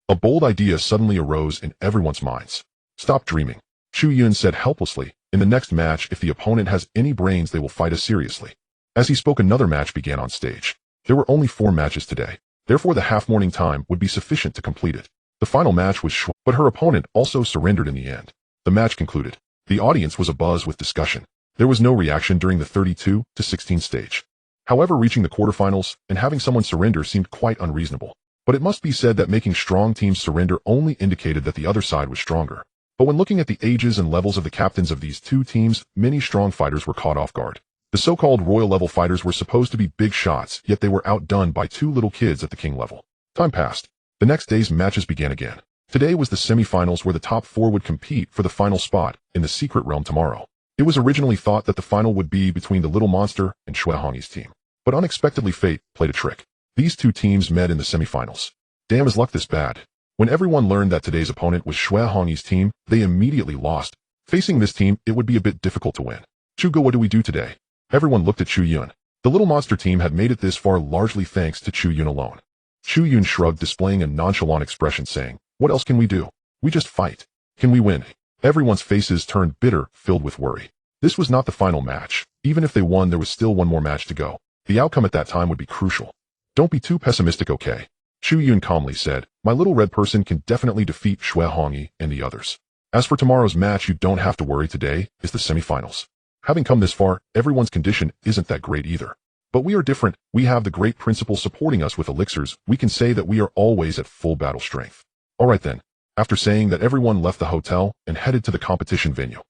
A bold idea suddenly arose in everyone's minds. Stop dreaming, Chu Yun said helplessly. In the next match, if the opponent has any brains, they will fight us seriously. As he spoke, another match began on stage. There were only 4 matches today. Therefore, the half-morning time would be sufficient to complete it. The final match was short, but her opponent also surrendered in the end. The match concluded. The audience was abuzz with discussion. There was no reaction during the 32-16 stage. However, reaching the quarterfinals and having someone surrender seemed quite unreasonable. But it must be said that making strong teams surrender only indicated that the other side was stronger. But when looking at the ages and levels of the captains of these two teams, many strong fighters were caught off guard. The so-called royal level fighters were supposed to be big shots, yet they were outdone by 2 little kids at the king level. Time passed. The next day's matches began again. Today was the semi-finals where the top 4 would compete for the final spot in the secret realm tomorrow. It was originally thought that the final would be between the Little Monster and Shui Hongyi's team. But unexpectedly fate played a trick. These 2 teams met in the semi-finals. Damn, is luck this bad? When everyone learned that today's opponent was Shui Hongyi's team, they immediately lost. Facing this team, it would be a bit difficult to win. Chugo, what do we do today? Everyone looked at Chu Yun. The Little Monster team had made it this far largely thanks to Chu Yun alone. Chu Yun shrugged, displaying a nonchalant expression saying, what else can we do? We just fight. Can we win? Everyone's faces turned bitter, filled with worry. This was not the final match. Even if they won, there was still one more match to go. The outcome at that time would be crucial. Don't be too pessimistic, okay? Chu Yun calmly said, my little red person can definitely defeat Shui Hongyi and the others. As for tomorrow's match, you don't have to worry. Today is the semifinals. Having come this far, everyone's condition isn't that great either. But we are different. We have the great principal supporting us with elixirs. We can say that we are always at full battle strength. Alright then. After saying that, everyone left the hotel and headed to the competition venue.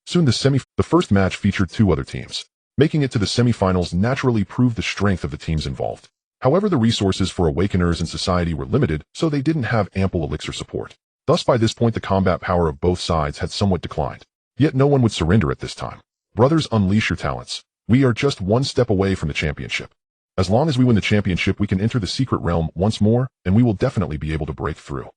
Soon the first match featured 2 other teams. Making it to the semifinals naturally proved the strength of the teams involved. However, the resources for awakeners in society were limited, so they didn't have ample elixir support. Thus, by this point, the combat power of both sides had somewhat declined. Yet no one would surrender at this time. Brothers, unleash your talents. We are just 1 step away from the championship. As long as we win the championship, we can enter the secret realm once more, and we will definitely be able to break through.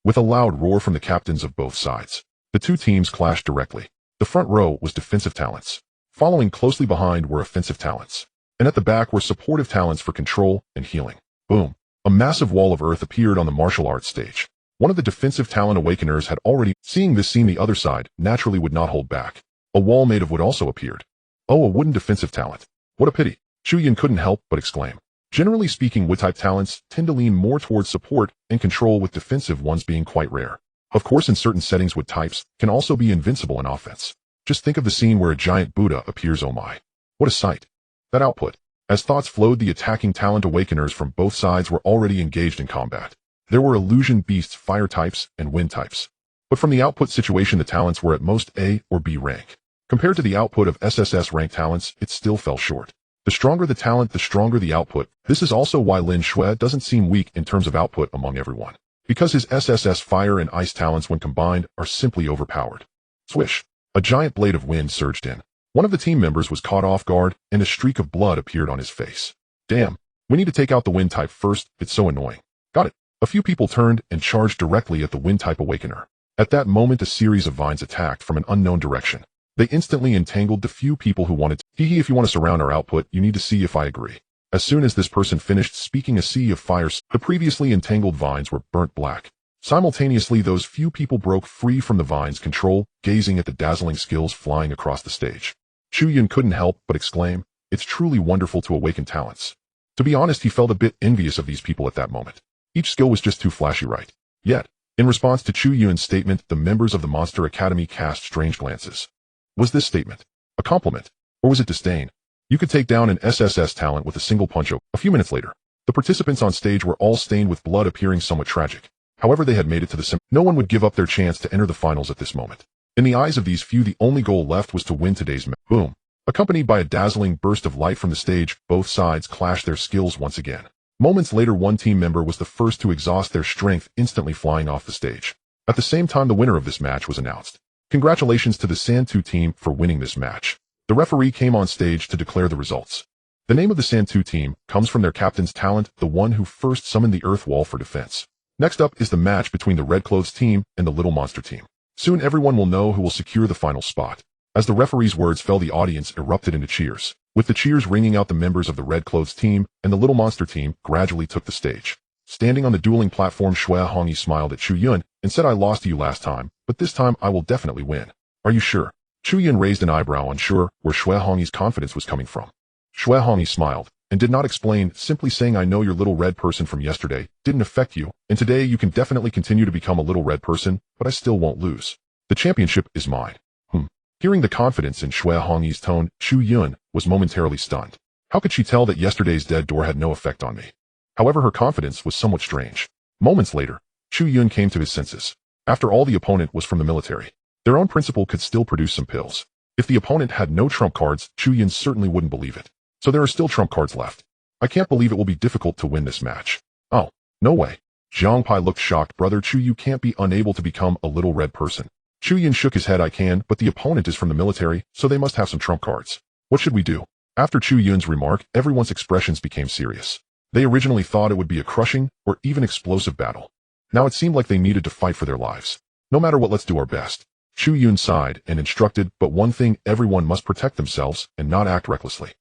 With a loud roar from the captains of both sides, the 2 teams clashed directly. The front row was defensive talents. Following closely behind were offensive talents. And at the back were supportive talents for control and healing. Boom. A massive wall of earth appeared on the martial arts stage. One of the defensive talent awakeners had already seen this scene. The other side naturally would not hold back. A wall made of wood also appeared. Oh, a wooden defensive talent. What a pity. Chu Yun couldn't help but exclaim. Generally speaking, wood-type talents tend to lean more towards support and control, with defensive ones being quite rare. Of course, in certain settings, wood types can also be invincible in offense. Just think of the scene where a giant Buddha appears. Oh my. What a sight. That output. As thoughts flowed, the attacking talent awakeners from both sides were already engaged in combat. There were illusion beasts, fire types, and wind types. But from the output situation, the talents were at most A or B rank. Compared to the output of SSS rank talents, it still fell short. The stronger the talent, the stronger the output. This is also why Lin Shui doesn't seem weak in terms of output among everyone. Because his SSS fire and ice talents, when combined, are simply overpowered. Swish. A giant blade of wind surged in. One of the team members was caught off guard, and a streak of blood appeared on his face. Damn. We need to take out the wind type first. It's so annoying. Got it. A few people turned and charged directly at the wind type awakener. At that moment, a series of vines attacked from an unknown direction. They instantly entangled the few people who wanted to. If you want to surround our output, you need to see if I agree. As soon as this person finished speaking, a sea of fires, the previously entangled vines were burnt black. Simultaneously, those few people broke free from the vine's control, gazing at the dazzling skills flying across the stage. Chu Yun couldn't help but exclaim, it's truly wonderful to awaken talents. To be honest, he felt a bit envious of these people at that moment. Each skill was just too flashy, right? Yet, in response to Chu Yun's statement, the members of the Monster Academy cast strange glances. Was this statement a compliment, or was it disdain? You could take down an SSS talent with a single punch. A few minutes later, the participants on stage were all stained with blood, appearing somewhat tragic. However, they had made it to the sim. No one would give up their chance to enter the finals at this moment. In the eyes of these few, the only goal left was to win today's match. Boom. Accompanied by a dazzling burst of light from the stage, both sides clashed their skills once again. Moments later, one team member was the first to exhaust their strength, instantly flying off the stage. At the same time, the winner of this match was announced. Congratulations to the Santu team for winning this match. The referee came on stage to declare the results. The name of the Santu team comes from their captain's talent, the one who first summoned the Earth Wall for defense. Next up is the match between the Red Clothes team and the Little Monster team. Soon everyone will know who will secure the final spot. As the referee's words fell, the audience erupted into cheers. With the cheers ringing out, the members of the Red Clothes team and the Little Monster team gradually took the stage. Standing on the dueling platform, Xue Hongyi smiled at Chu Yun and said, "I lost to you last time, but this time I will definitely win. Are you sure?" Chu Yun raised an eyebrow, unsure where Xue Hongyi's confidence was coming from. Xue Hongyi smiled and did not explain, simply saying, "I know your little red person from yesterday didn't affect you, and today you can definitely continue to become a little red person, but I still won't lose. The championship is mine." Hearing the confidence in Xue Hongyi's tone, Chu Yun was momentarily stunned. How could she tell that yesterday's dead door had no effect on me? However, her confidence was somewhat strange. Moments later, Chu Yun came to his senses. After all, the opponent was from the military. Their own principal could still produce some pills. If the opponent had no trump cards, Chu Yun certainly wouldn't believe it. So there are still trump cards left. I can't believe it will be difficult to win this match. Oh, no way. Zhang Pai looked shocked. "Brother Chu, you can't be unable to become a little red person." Chu Yun shook his head. "I can, but the opponent is from the military, so they must have some trump cards. What should we do?" After Chu Yun's remark, everyone's expressions became serious. They originally thought it would be a crushing or even explosive battle. Now it seemed like they needed to fight for their lives. "No matter what, let's do our best." Chu Yun sighed and instructed, "But one thing, everyone must protect themselves and not act recklessly."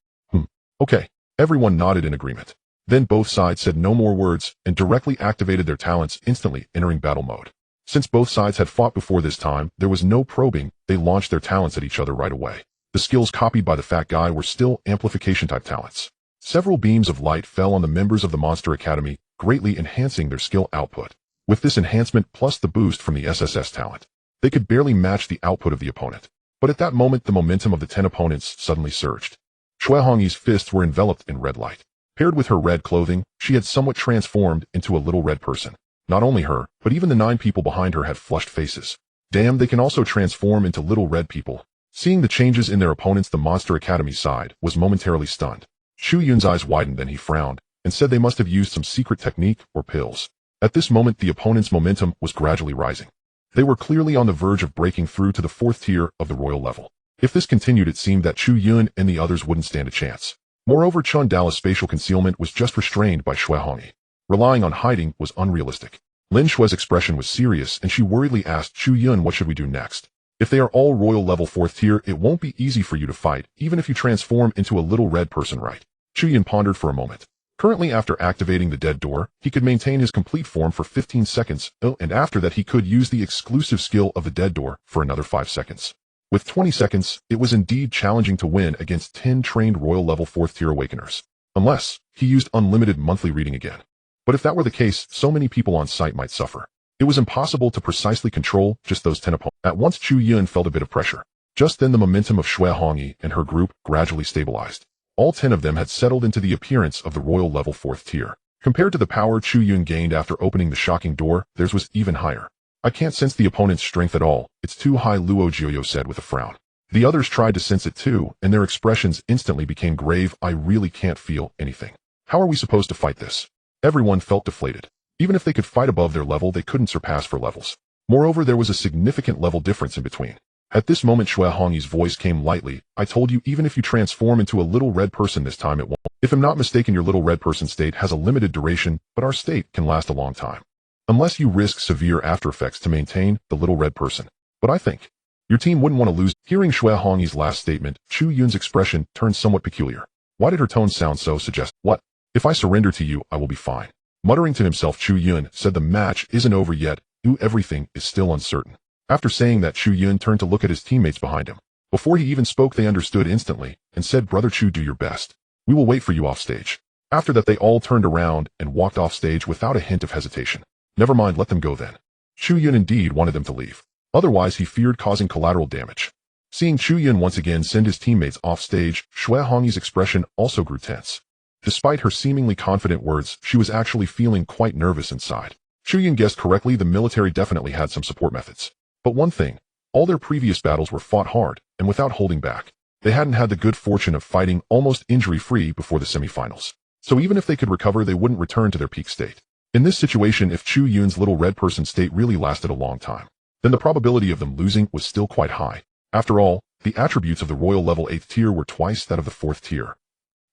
Okay. Everyone nodded in agreement. Then both sides said no more words and directly activated their talents, instantly entering battle mode. Since both sides had fought before this time, there was no probing. They launched their talents at each other right away. The skills copied by the fat guy were still amplification-type talents. Several beams of light fell on the members of the Monster Academy, greatly enhancing their skill output. With this enhancement plus the boost from the SSS talent, they could barely match the output of the opponent. But at that moment, the momentum of the 10 opponents suddenly surged. Xue Hongyi's fists were enveloped in red light. Paired with her red clothing, she had somewhat transformed into a little red person. Not only her, but even the 9 people behind her had flushed faces. Damn, they can also transform into little red people. Seeing the changes in their opponents, the Monster Academy side was momentarily stunned. Chu Yun's eyes widened, then he frowned and said they must have used some secret technique or pills. At this moment, the opponent's momentum was gradually rising. They were clearly on the verge of breaking through to the 4th tier of the royal level. If this continued, it seemed that Chu Yun and the others wouldn't stand a chance. Moreover, Chun Dala's spatial concealment was just restrained by Xue Hongyi. Relying on hiding was unrealistic. Lin Xue's expression was serious, and she worriedly asked Chu Yun, "What should we do next? If they are all royal level 4th tier, it won't be easy for you to fight, even if you transform into a little red person, right?" Chu Yun pondered for a moment. Currently, after activating the dead door, he could maintain his complete form for 15 seconds, and after that he could use the exclusive skill of the dead door for another 5 seconds. With 20 seconds, it was indeed challenging to win against 10 trained royal level 4th tier awakeners. Unless he used unlimited monthly reading again. But if that were the case, so many people on site might suffer. It was impossible to precisely control just those 10 opponents. At once, Chu Yun felt a bit of pressure. Just then the momentum of Xue Hongyi and her group gradually stabilized. All 10 of them had settled into the appearance of the royal level 4th tier. Compared to the power Chu Yun gained after opening the shocking door, theirs was even higher. "I can't sense the opponent's strength at all. It's too high," Luo Jiuyo said with a frown. The others tried to sense it too, and their expressions instantly became grave. "I really can't feel anything. How are we supposed to fight this?" Everyone felt deflated. Even if they could fight above their level, they couldn't surpass 4 levels. Moreover, there was a significant level difference in between. At this moment, Xue Hongyi's voice came lightly. "I told you, even if you transform into a little red person this time, it won't. If I'm not mistaken, your little red person state has a limited duration, but our state can last a long time. Unless you risk severe after effects to maintain the little red person. But I think your team wouldn't want to lose." Hearing Xue Hongyi's last statement, Chu Yun's expression turned somewhat peculiar. Why did her tone sound so suggestive? "What? If I surrender to you, I will be fine." Muttering to himself, Chu Yun said, "The match isn't over yet. Everything is still uncertain." After saying that, Chu Yun turned to look at his teammates behind him. Before he even spoke, they understood instantly and said, "Brother Chu, do your best. We will wait for you off stage." After that they all turned around and walked off stage without a hint of hesitation. Never mind, let them go then. Chu Yun indeed wanted them to leave. Otherwise he feared causing collateral damage. Seeing Chu Yun once again send his teammates off stage, Xue Hongyi's expression also grew tense. Despite her seemingly confident words, she was actually feeling quite nervous inside. Chu Yun guessed correctly, the military definitely had some support methods. But one thing, all their previous battles were fought hard and without holding back. They hadn't had the good fortune of fighting almost injury-free before the semifinals. So even if they could recover, they wouldn't return to their peak state. In this situation, if Chu Yun's little red person state really lasted a long time, then the probability of them losing was still quite high. After all, the attributes of the royal level 8th tier were twice that of the 4th tier.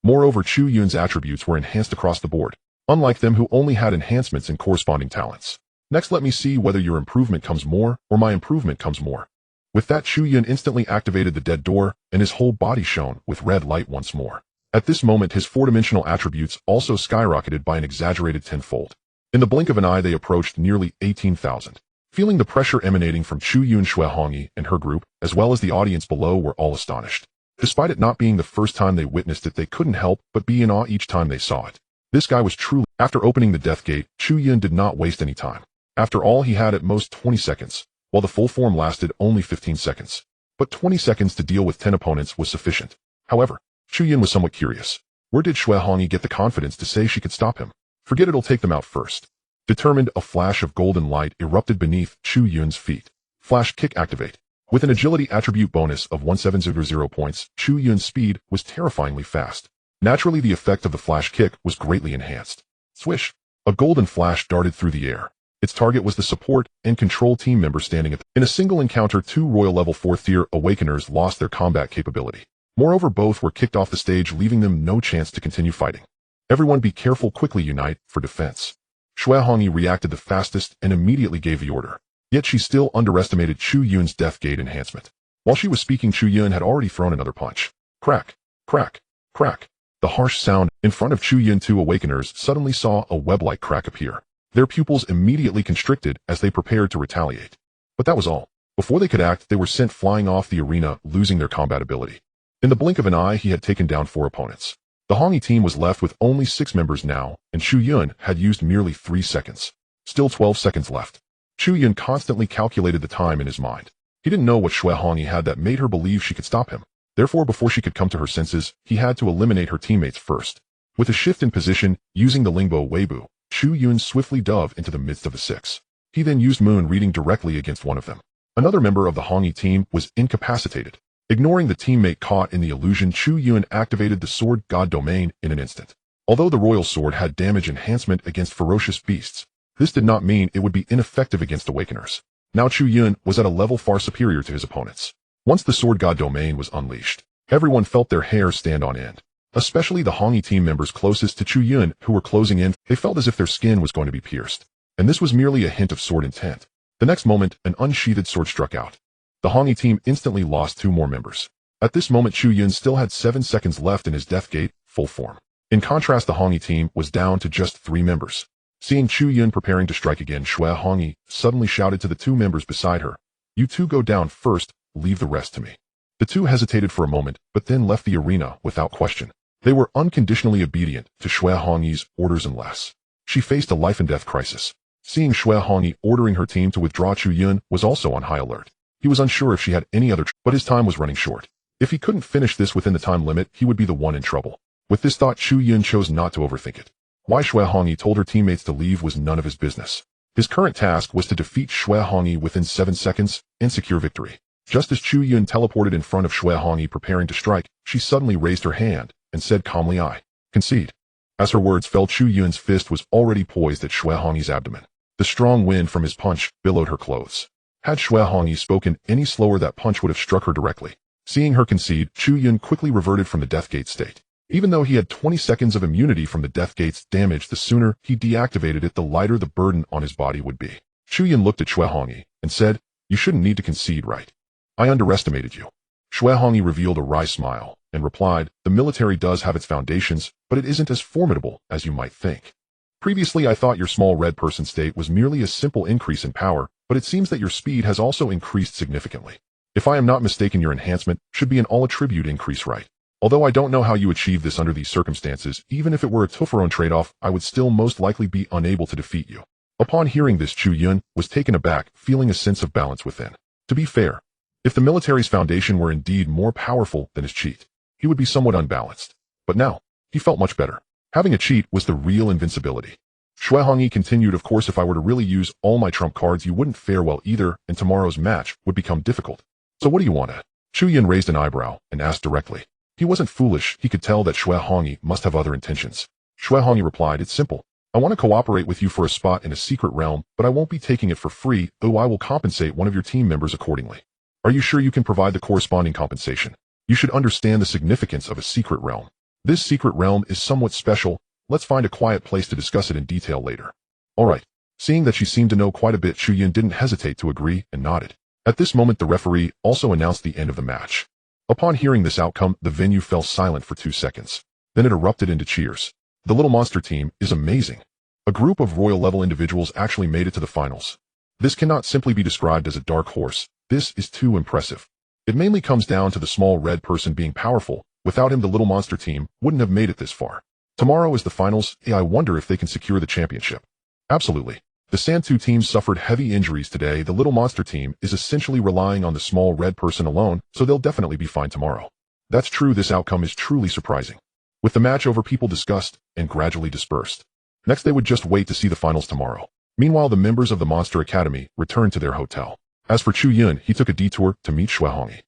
Moreover, Chu Yun's attributes were enhanced across the board, unlike them who only had enhancements in corresponding talents. Next, let me see whether your improvement comes more or my improvement comes more. With that, Chu Yun instantly activated the dead door, and his whole body shone with red light once more. At this moment, his four-dimensional attributes also skyrocketed by an exaggerated tenfold. In the blink of an eye, they approached nearly 18,000. Feeling the pressure emanating from Chu Yun, Xue Hongyi and her group, as well as the audience below, were all astonished. Despite it not being the first time they witnessed it, they couldn't help but be in awe each time they saw it. This guy was truly... After opening the death gate, Chu Yun did not waste any time. After all, he had at most 20 seconds, while the full form lasted only 15 seconds. But 20 seconds to deal with 10 opponents was sufficient. However, Chu Yun was somewhat curious. Where did Xue Hongyi get the confidence to say she could stop him? Forget it'll take them out first. Determined, a flash of golden light erupted beneath Chu Yun's feet. Flash kick activate. With an agility attribute bonus of 1700 points, Chu Yun's speed was terrifyingly fast. Naturally, the effect of the flash kick was greatly enhanced. Swish! A golden flash darted through the air. Its target was the support and control team member standing at In a single encounter, two royal level 4th tier awakeners lost their combat capability. Moreover, both were kicked off the stage, leaving them no chance to continue fighting. Everyone be careful, quickly unite for defense. Xue Hongyi reacted the fastest and immediately gave the order. Yet she still underestimated Chu Yun's death gate enhancement. While she was speaking, Chu Yun had already thrown another punch. Crack, crack, crack. The harsh sound in front of Chu Yun, two awakeners suddenly saw a web-like crack appear. Their pupils immediately constricted as they prepared to retaliate. But that was all. Before they could act, they were sent flying off the arena, losing their combat ability. In the blink of an eye, he had taken down 4 opponents. The Hongyi team was left with only 6 members now, and Chu Yun had used merely 3 seconds. Still 12 seconds left. Chu Yun constantly calculated the time in his mind. He didn't know what Xue Hongyi had that made her believe she could stop him. Therefore, before she could come to her senses, he had to eliminate her teammates first. With a shift in position, using the Lingbo Weibo, Chu Yun swiftly dove into the midst of the 6. He then used moon reading directly against one of them. Another member of the Hongyi team was incapacitated. Ignoring the teammate caught in the illusion, Chu Yun activated the Sword God Domain in an instant. Although the Royal Sword had damage enhancement against ferocious beasts, this did not mean it would be ineffective against awakeners. Now Chu Yun was at a level far superior to his opponents. Once the Sword God Domain was unleashed, everyone felt their hair stand on end. Especially the Hongyi team members closest to Chu Yun who were closing in, they felt as if their skin was going to be pierced. And this was merely a hint of sword intent. The next moment, an unsheathed sword struck out. The Hongyi team instantly lost 2 more members. At this moment, Chu Yun still had 7 seconds left in his death gate, full form. In contrast, the Hongyi team was down to just 3 members. Seeing Chu Yun preparing to strike again, Xue Hongyi suddenly shouted to the 2 members beside her, "You 2 go down first, leave the rest to me." The 2 hesitated for a moment, but then left the arena without question. They were unconditionally obedient to Xue Hongyi's orders unless she faced a life-and-death crisis. Seeing Xue Hongyi ordering her team to withdraw, Chu Yun was also on high alert. He was unsure if she had any other but his time was running short. If he couldn't finish this within the time limit, he would be the one in trouble. With this thought, Chu Yun chose not to overthink it. Why Xue Hongyi told her teammates to leave was none of his business. His current task was to defeat Xue Hongyi within 7 seconds and secure victory. Just as Chu Yun teleported in front of Xue Hongyi preparing to strike, she suddenly raised her hand and said calmly, "I concede." As her words fell, Chu Yun's fist was already poised at Xue Hongyi's abdomen. The strong wind from his punch billowed her clothes. Had Xue Hongyi spoken any slower, that punch would have struck her directly. Seeing her concede, Chu Yun quickly reverted from the death gate state. Even though he had 20 seconds of immunity from the death gate's damage, the sooner he deactivated it, the lighter the burden on his body would be. Chu Yun looked at Xue Hongyi and said, "You shouldn't need to concede, right? I underestimated you." Xue Hongyi revealed a wry smile and replied, "The military does have its foundations, but it isn't as formidable as you might think. Previously, I thought your small red person state was merely a simple increase in power, but it seems that your speed has also increased significantly. If I am not mistaken, your enhancement should be an all-attribute increase, right?" Although I don't know how you achieve this under these circumstances, even if it were a two-for-one trade-off, I would still most likely be unable to defeat you. Upon hearing this, Chu Yun was taken aback, feeling a sense of balance within. To be fair, if the military's foundation were indeed more powerful than his cheat, he would be somewhat unbalanced. But now, he felt much better. Having a cheat was the real invincibility. Shui Hongyi continued, of course, if I were to really use all my trump cards, you wouldn't fare well either, and tomorrow's match would become difficult. So what do you want to? Chu Yun raised an eyebrow and asked directly. He wasn't foolish, he could tell that Shui Hongyi must have other intentions. Shui Hongyi replied, it's simple. I want to cooperate with you for a spot in a secret realm, but I won't be taking it for free, though I will compensate one of your team members accordingly. Are you sure you can provide the corresponding compensation? You should understand the significance of a secret realm. This secret realm is somewhat special. Let's find a quiet place to discuss it in detail later. Alright. Seeing that she seemed to know quite a bit, Chu Yun didn't hesitate to agree and nodded. At this moment, the referee also announced the end of the match. Upon hearing this outcome, the venue fell silent for 2 seconds. Then it erupted into cheers. The Little Monster team is amazing. A group of royal-level individuals actually made it to the finals. This cannot simply be described as a dark horse. This is too impressive. It mainly comes down to the small red person being powerful. Without him, the Little Monster team wouldn't have made it this far. Tomorrow is the finals. I wonder if they can secure the championship. Absolutely. The Santu team suffered heavy injuries today. The Little Monster team is essentially relying on the small red person alone, so they'll definitely be fine tomorrow. That's true. This outcome is truly surprising. With the match over, people discussed and gradually dispersed. Next, they would just wait to see the finals tomorrow. Meanwhile, the members of the Monster Academy returned to their hotel. As for Chu Yun, he took a detour to meet Shui Hongyi.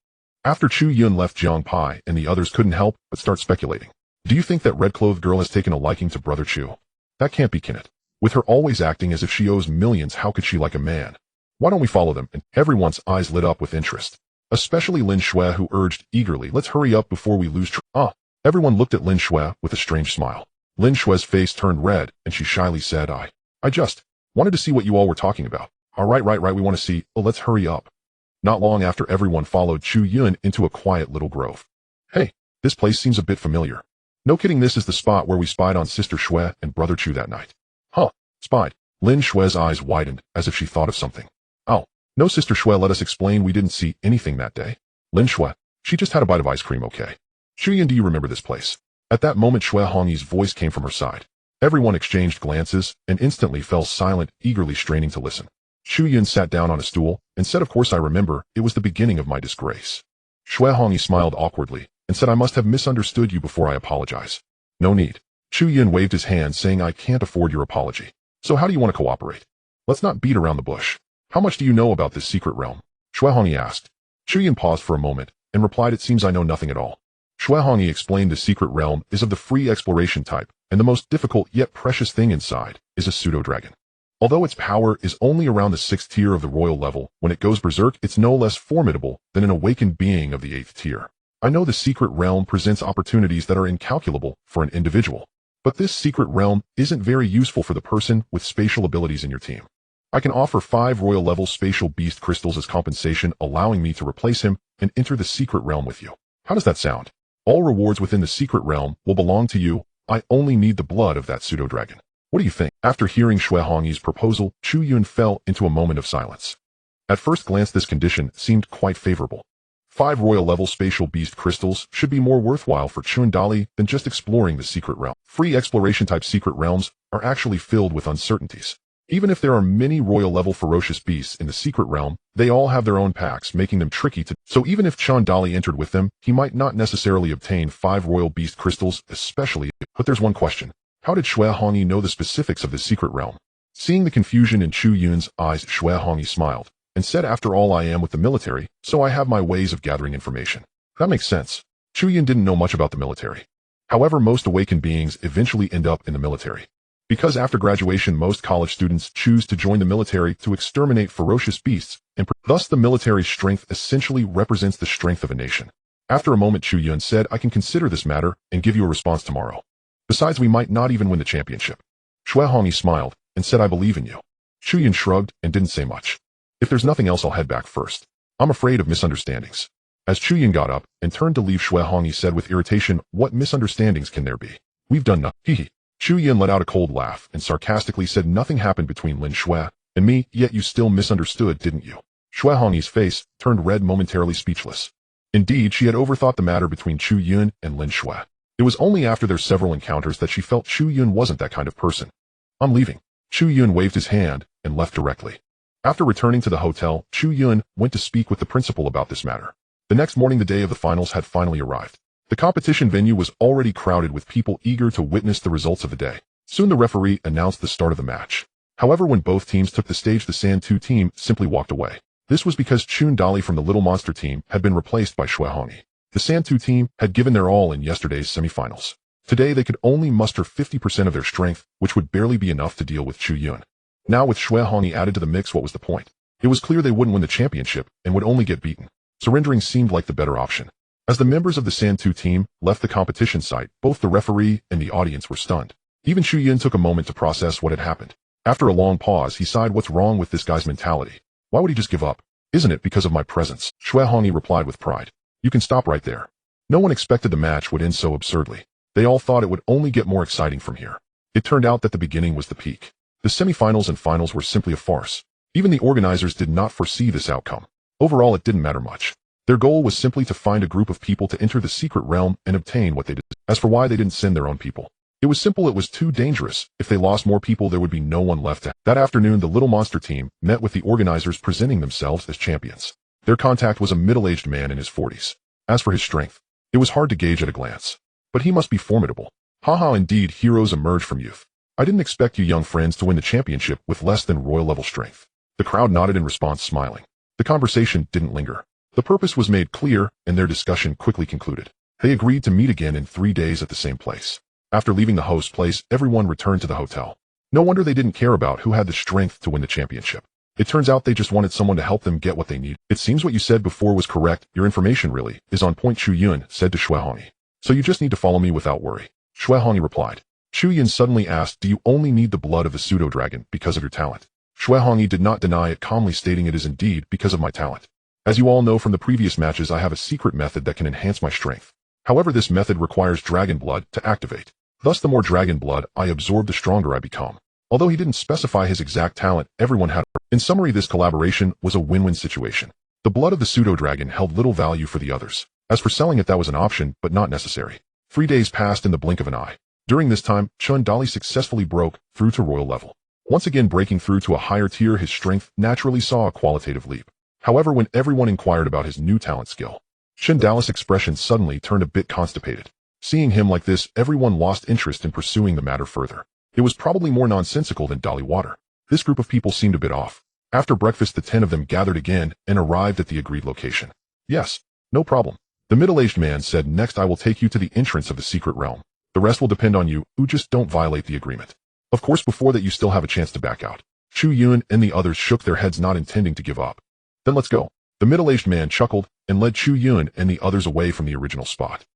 After Chu Yun left, Jiang Pai and the others couldn't help but start speculating. Do you think that red-clothed girl has taken a liking to Brother Chu? That can't be Kenneth. With her always acting as if she owes millions, how could she like a man? Why don't we follow them? And everyone's eyes lit up with interest. Especially Lin Shui, who urged eagerly, let's hurry up before we lose Everyone looked at Lin Shui with a strange smile. Lin Shui's face turned red, and she shyly said, I just wanted to see what you all were talking about. Right, we want to see. Oh, let's hurry up. Not long after, everyone followed Chu Yun into a quiet little grove. Hey, this place seems a bit familiar. No kidding, this is the spot where we spied on Sister Shui and Brother Chu that night. Spied. Lin Shui's eyes widened as if she thought of something. Oh, no, Sister Shui, let us explain. We didn't see anything that day. Lin Shui, she just had a bite of ice cream, okay? Chu Yun, do you remember this place? At that moment, Shui Hongyi's voice came from her side. Everyone exchanged glances and instantly fell silent, eagerly straining to listen. Chu Yun sat down on a stool and said, of course I remember, it was the beginning of my disgrace. Shui Hongyi smiled awkwardly and said, I must have misunderstood you before I apologize. No need. Chu Yun waved his hand, saying, I can't afford your apology. So how do you want to cooperate? Let's not beat around the bush. How much do you know about this secret realm? Shui Hongyi asked. Chu Yun paused for a moment and replied, it seems I know nothing at all. Shui Hongyi explained the secret realm is of the free exploration type, and the most difficult yet precious thing inside is a pseudo-dragon. Although its power is only around the 6th tier of the royal level, when it goes berserk, it's no less formidable than an awakened being of the 8th tier. I know the secret realm presents opportunities that are incalculable for an individual, but this secret realm isn't very useful for the person with spatial abilities in your team. I can offer 5 royal level spatial beast crystals as compensation, allowing me to replace him and enter the secret realm with you. How does that sound? All rewards within the secret realm will belong to you. I only need the blood of that pseudo-dragon. What do you think? After hearing Shui Hongyi's proposal, Chu Yun fell into a moment of silence. At first glance, this condition seemed quite favorable. 5 royal-level spatial beast crystals should be more worthwhile for Chun Dali than just exploring the secret realm. Free exploration-type secret realms are actually filled with uncertainties. Even if there are many royal-level ferocious beasts in the secret realm, they all have their own packs, making them tricky to... So even if Chun Dali entered with them, he might not necessarily obtain 5 royal beast crystals, especially... But there's one question. How did Shui Hongyi know the specifics of the secret realm? Seeing the confusion in Chu Yun's eyes, Shui Hongyi smiled and said, after all, I am with the military, so I have my ways of gathering information. That makes sense. Chu Yun didn't know much about the military. However, most awakened beings eventually end up in the military. Because after graduation, most college students choose to join the military to exterminate ferocious beasts, and thus the military's strength essentially represents the strength of a nation. After a moment, Chu Yun said, I can consider this matter and give you a response tomorrow. Besides, we might not even win the championship. Shui Hongyi smiled and said, I believe in you. Chu Yun shrugged and didn't say much. If there's nothing else, I'll head back first. I'm afraid of misunderstandings. As Chu Yun got up and turned to leave, Shui Hongyi said with irritation, what misunderstandings can there be? We've done nothing. Hee hee. Chu Yun let out a cold laugh and sarcastically said, nothing happened between Lin Shui and me, yet you still misunderstood, didn't you? Shui Hongyi's face turned red, momentarily speechless. Indeed, she had overthought the matter between Chu Yun and Lin Shui. It was only after their several encounters that she felt Chu Yun wasn't that kind of person. I'm leaving. Chu Yun waved his hand and left directly. After returning to the hotel, Chu Yun went to speak with the principal about this matter. The next morning, the day of the finals had finally arrived. The competition venue was already crowded with people eager to witness the results of the day. Soon the referee announced the start of the match. However, when both teams took the stage, the San-Tu team simply walked away. This was because Chun Dali from the Little Monster team had been replaced by Shui Hongi. The San-Tu team had given their all in yesterday's semifinals. Today they could only muster 50% of their strength, which would barely be enough to deal with Chu Yun. Now with Shui Hongi added to the mix, what was the point? It was clear they wouldn't win the championship and would only get beaten. Surrendering seemed like the better option. As the members of the San-Tu team left the competition site, both the referee and the audience were stunned. Even Chu Yun took a moment to process what had happened. After a long pause, he sighed, what's wrong with this guy's mentality? Why would he just give up? Isn't it because of my presence? Shui Hongi replied with pride. You can stop right there. No one expected the match would end so absurdly. They all thought it would only get more exciting from here. It turned out that the beginning was the peak. The semifinals and finals were simply a farce. Even the organizers did not foresee this outcome. Overall, it didn't matter much. Their goal was simply to find a group of people to enter the secret realm and obtain what they did. As for why they didn't send their own people, it was simple. It was too dangerous. If they lost more people, there would be no one left. That afternoon, the Little Monster team met with the organizers, presenting themselves as champions. Their contact was a middle-aged man in his 40s. As for his strength, it was hard to gauge at a glance. But he must be formidable. Haha, indeed, heroes emerge from youth. I didn't expect you young friends to win the championship with less than royal-level strength. The crowd nodded in response, smiling. The conversation didn't linger. The purpose was made clear, and their discussion quickly concluded. They agreed to meet again in 3 days at the same place. After leaving the host place, everyone returned to the hotel. No wonder they didn't care about who had the strength to win the championship. It turns out they just wanted someone to help them get what they need. It seems what you said before was correct. Your information really is on point, Chu Yun said to Shui Hongi. So you just need to follow me without worry. Shui Hongi replied. Chu Yun suddenly asked, do you only need the blood of the pseudo-dragon because of your talent? Shui Hongi did not deny it, calmly stating it is indeed because of my talent. As you all know from the previous matches, I have a secret method that can enhance my strength. However, this method requires dragon blood to activate. Thus, the more dragon blood I absorb, the stronger I become. Although he didn't specify his exact talent, everyone had. In summary, this collaboration was a win-win situation. The blood of the pseudo-dragon held little value for the others. As for selling it, that was an option, but not necessary. 3 days passed in the blink of an eye. During this time, Chun Dali successfully broke through to royal level. Once again breaking through to a higher tier, his strength naturally saw a qualitative leap. However, when everyone inquired about his new talent skill, Chun Dali's expression suddenly turned a bit constipated. Seeing him like this, everyone lost interest in pursuing the matter further. It was probably more nonsensical than Dali water. This group of people seemed a bit off. After breakfast, the 10 of them gathered again and arrived at the agreed location. Yes, no problem. The middle-aged man said, next I will take you to the entrance of the secret realm. The rest will depend on you, who just don't violate the agreement. Of course, before that you still have a chance to back out. Chu Yun and the others shook their heads, not intending to give up. Then let's go. The middle-aged man chuckled and led Chu Yun and the others away from the original spot.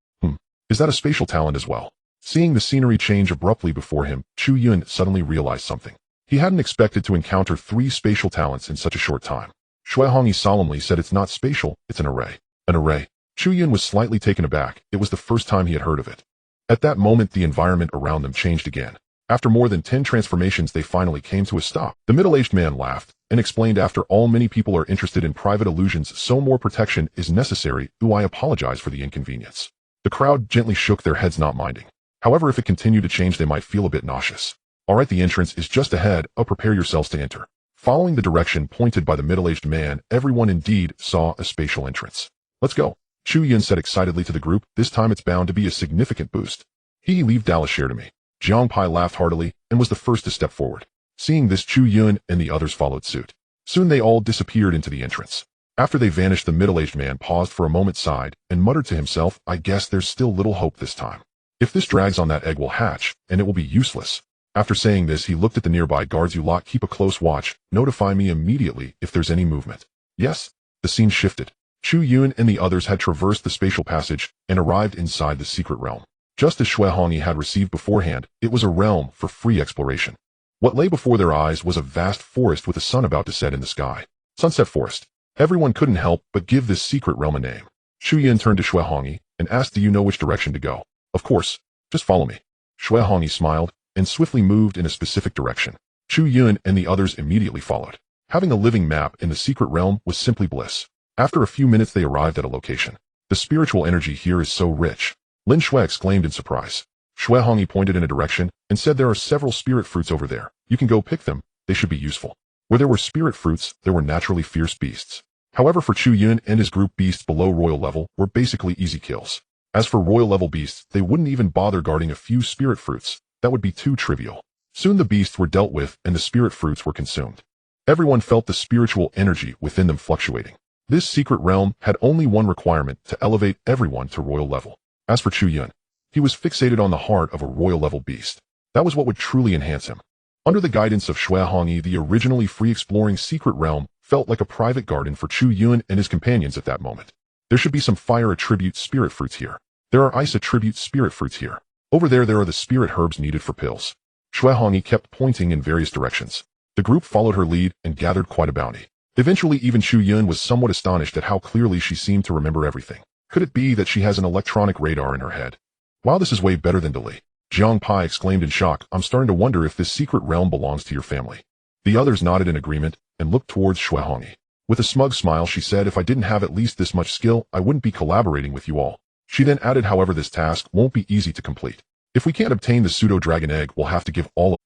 Is that a spatial talent as well? Seeing the scenery change abruptly before him, Chu Yun suddenly realized something. He hadn't expected to encounter 3 spatial talents in such a short time. Shui Hongi solemnly said, it's not spatial, it's an array. An array. Chu Yun was slightly taken aback. It was the first time he had heard of it. At that moment, the environment around them changed again. After more than 10 transformations, they finally came to a stop. The middle-aged man laughed and explained, after all, many people are interested in private illusions, so more protection is necessary. I apologize for the inconvenience. The crowd gently shook their heads, not minding. However, if it continued to change, they might feel a bit nauseous. All right, the entrance is just ahead. Prepare yourselves to enter. Following the direction pointed by the middle-aged man, everyone indeed saw a spatial entrance. Let's go. Chu Yun said excitedly to the group, this time it's bound to be a significant boost. Leave Dallas share to me. Jiang Pai laughed heartily and was the first to step forward. Seeing this, Chu Yun and the others followed suit. Soon they all disappeared into the entrance. After they vanished, the middle-aged man paused for a moment, sighed, and muttered to himself, I guess there's still little hope this time. If this drags on, that egg will hatch, and it will be useless. After saying this, he looked at the nearby guards. You lot keep a close watch. Notify me immediately if there's any movement. Yes. The scene shifted. Chu Yun and the others had traversed the spatial passage and arrived inside the secret realm. Just as Shui Hongi had received beforehand, it was a realm for free exploration. What lay before their eyes was a vast forest with the sun about to set in the sky. Sunset Forest. Everyone couldn't help but give this secret realm a name. Chu Yun turned to Shui Hongi and asked, do you know which direction to go? Of course. Just follow me. Shui Hongi smiled and swiftly moved in a specific direction. Chu Yun and the others immediately followed. Having a living map in the secret realm was simply bliss. After a few minutes, they arrived at a location. The spiritual energy here is so rich. Lin Shui exclaimed in surprise. Shui Hongyi pointed in a direction and said there are several spirit fruits over there. You can go pick them. They should be useful. Where there were spirit fruits, there were naturally fierce beasts. However, for Chu Yun and his group, beasts below royal level were basically easy kills. As for royal level beasts, they wouldn't even bother guarding a few spirit fruits. That would be too trivial. Soon the beasts were dealt with and the spirit fruits were consumed. Everyone felt the spiritual energy within them fluctuating. This secret realm had only one requirement: to elevate everyone to royal level. As for Chu Yun, he was fixated on the heart of a royal level beast. That was what would truly enhance him. Under the guidance of Shui Hongyi, the originally free-exploring secret realm felt like a private garden for Chu Yun and his companions at that moment. There should be some fire attribute spirit fruits here. There are ice attribute spirit fruits here. Over there are the spirit herbs needed for pills. Shui Hongyi kept pointing in various directions. The group followed her lead and gathered quite a bounty. Eventually, even Chu Yun was somewhat astonished at how clearly she seemed to remember everything. Could it be that she has an electronic radar in her head? Wow, this is way better than Dali. Jiang Pai exclaimed in shock. I'm starting to wonder if this secret realm belongs to your family. The others nodded in agreement and looked towards Shui Hongyi. With a smug smile, she said, if I didn't have at least this much skill, I wouldn't be collaborating with you all. She then added, however, this task won't be easy to complete. If we can't obtain the pseudo-dragon egg, we'll have to give all of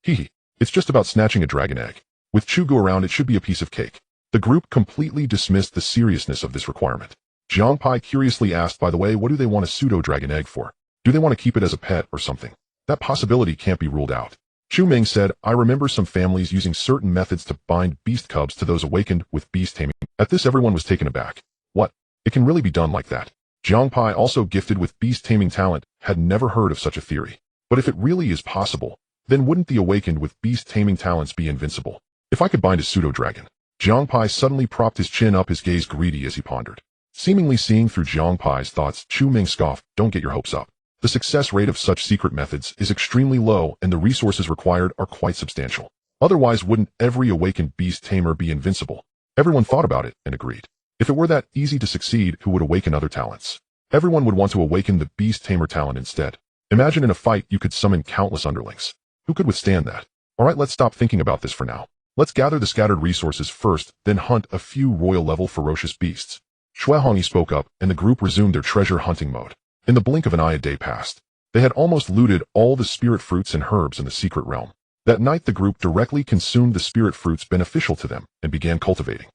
It's just about snatching a dragon egg. With Chu Gu around, it should be a piece of cake. The group completely dismissed the seriousness of this requirement. Jiang Pai curiously asked, by the way, what do they want a pseudo-dragon egg for? Do they want to keep it as a pet or something? That possibility can't be ruled out. Chu Ming said, I remember some families using certain methods to bind beast cubs to those awakened with beast taming. At this, everyone was taken aback. What? It can really be done like that? Jiang Pai, also gifted with beast taming talent, had never heard of such a theory. But if it really is possible, then wouldn't the awakened with beast taming talents be invincible? If I could bind a pseudo-dragon. Jiang Pai suddenly propped his chin up, his gaze greedy as he pondered. Seemingly seeing through Jiang Pai's thoughts, Chu Ming scoffed, don't get your hopes up. The success rate of such secret methods is extremely low and the resources required are quite substantial. Otherwise, wouldn't every awakened beast tamer be invincible? Everyone thought about it and agreed. If it were that easy to succeed, who would awaken other talents? Everyone would want to awaken the beast tamer talent instead. Imagine in a fight you could summon countless underlings. Who could withstand that? Alright, let's stop thinking about this for now. Let's gather the scattered resources first, then hunt a few royal-level ferocious beasts. Shui Hongyi spoke up, and the group resumed their treasure hunting mode. In the blink of an eye, a day passed. They had almost looted all the spirit fruits and herbs in the secret realm. That night, the group directly consumed the spirit fruits beneficial to them and began cultivating.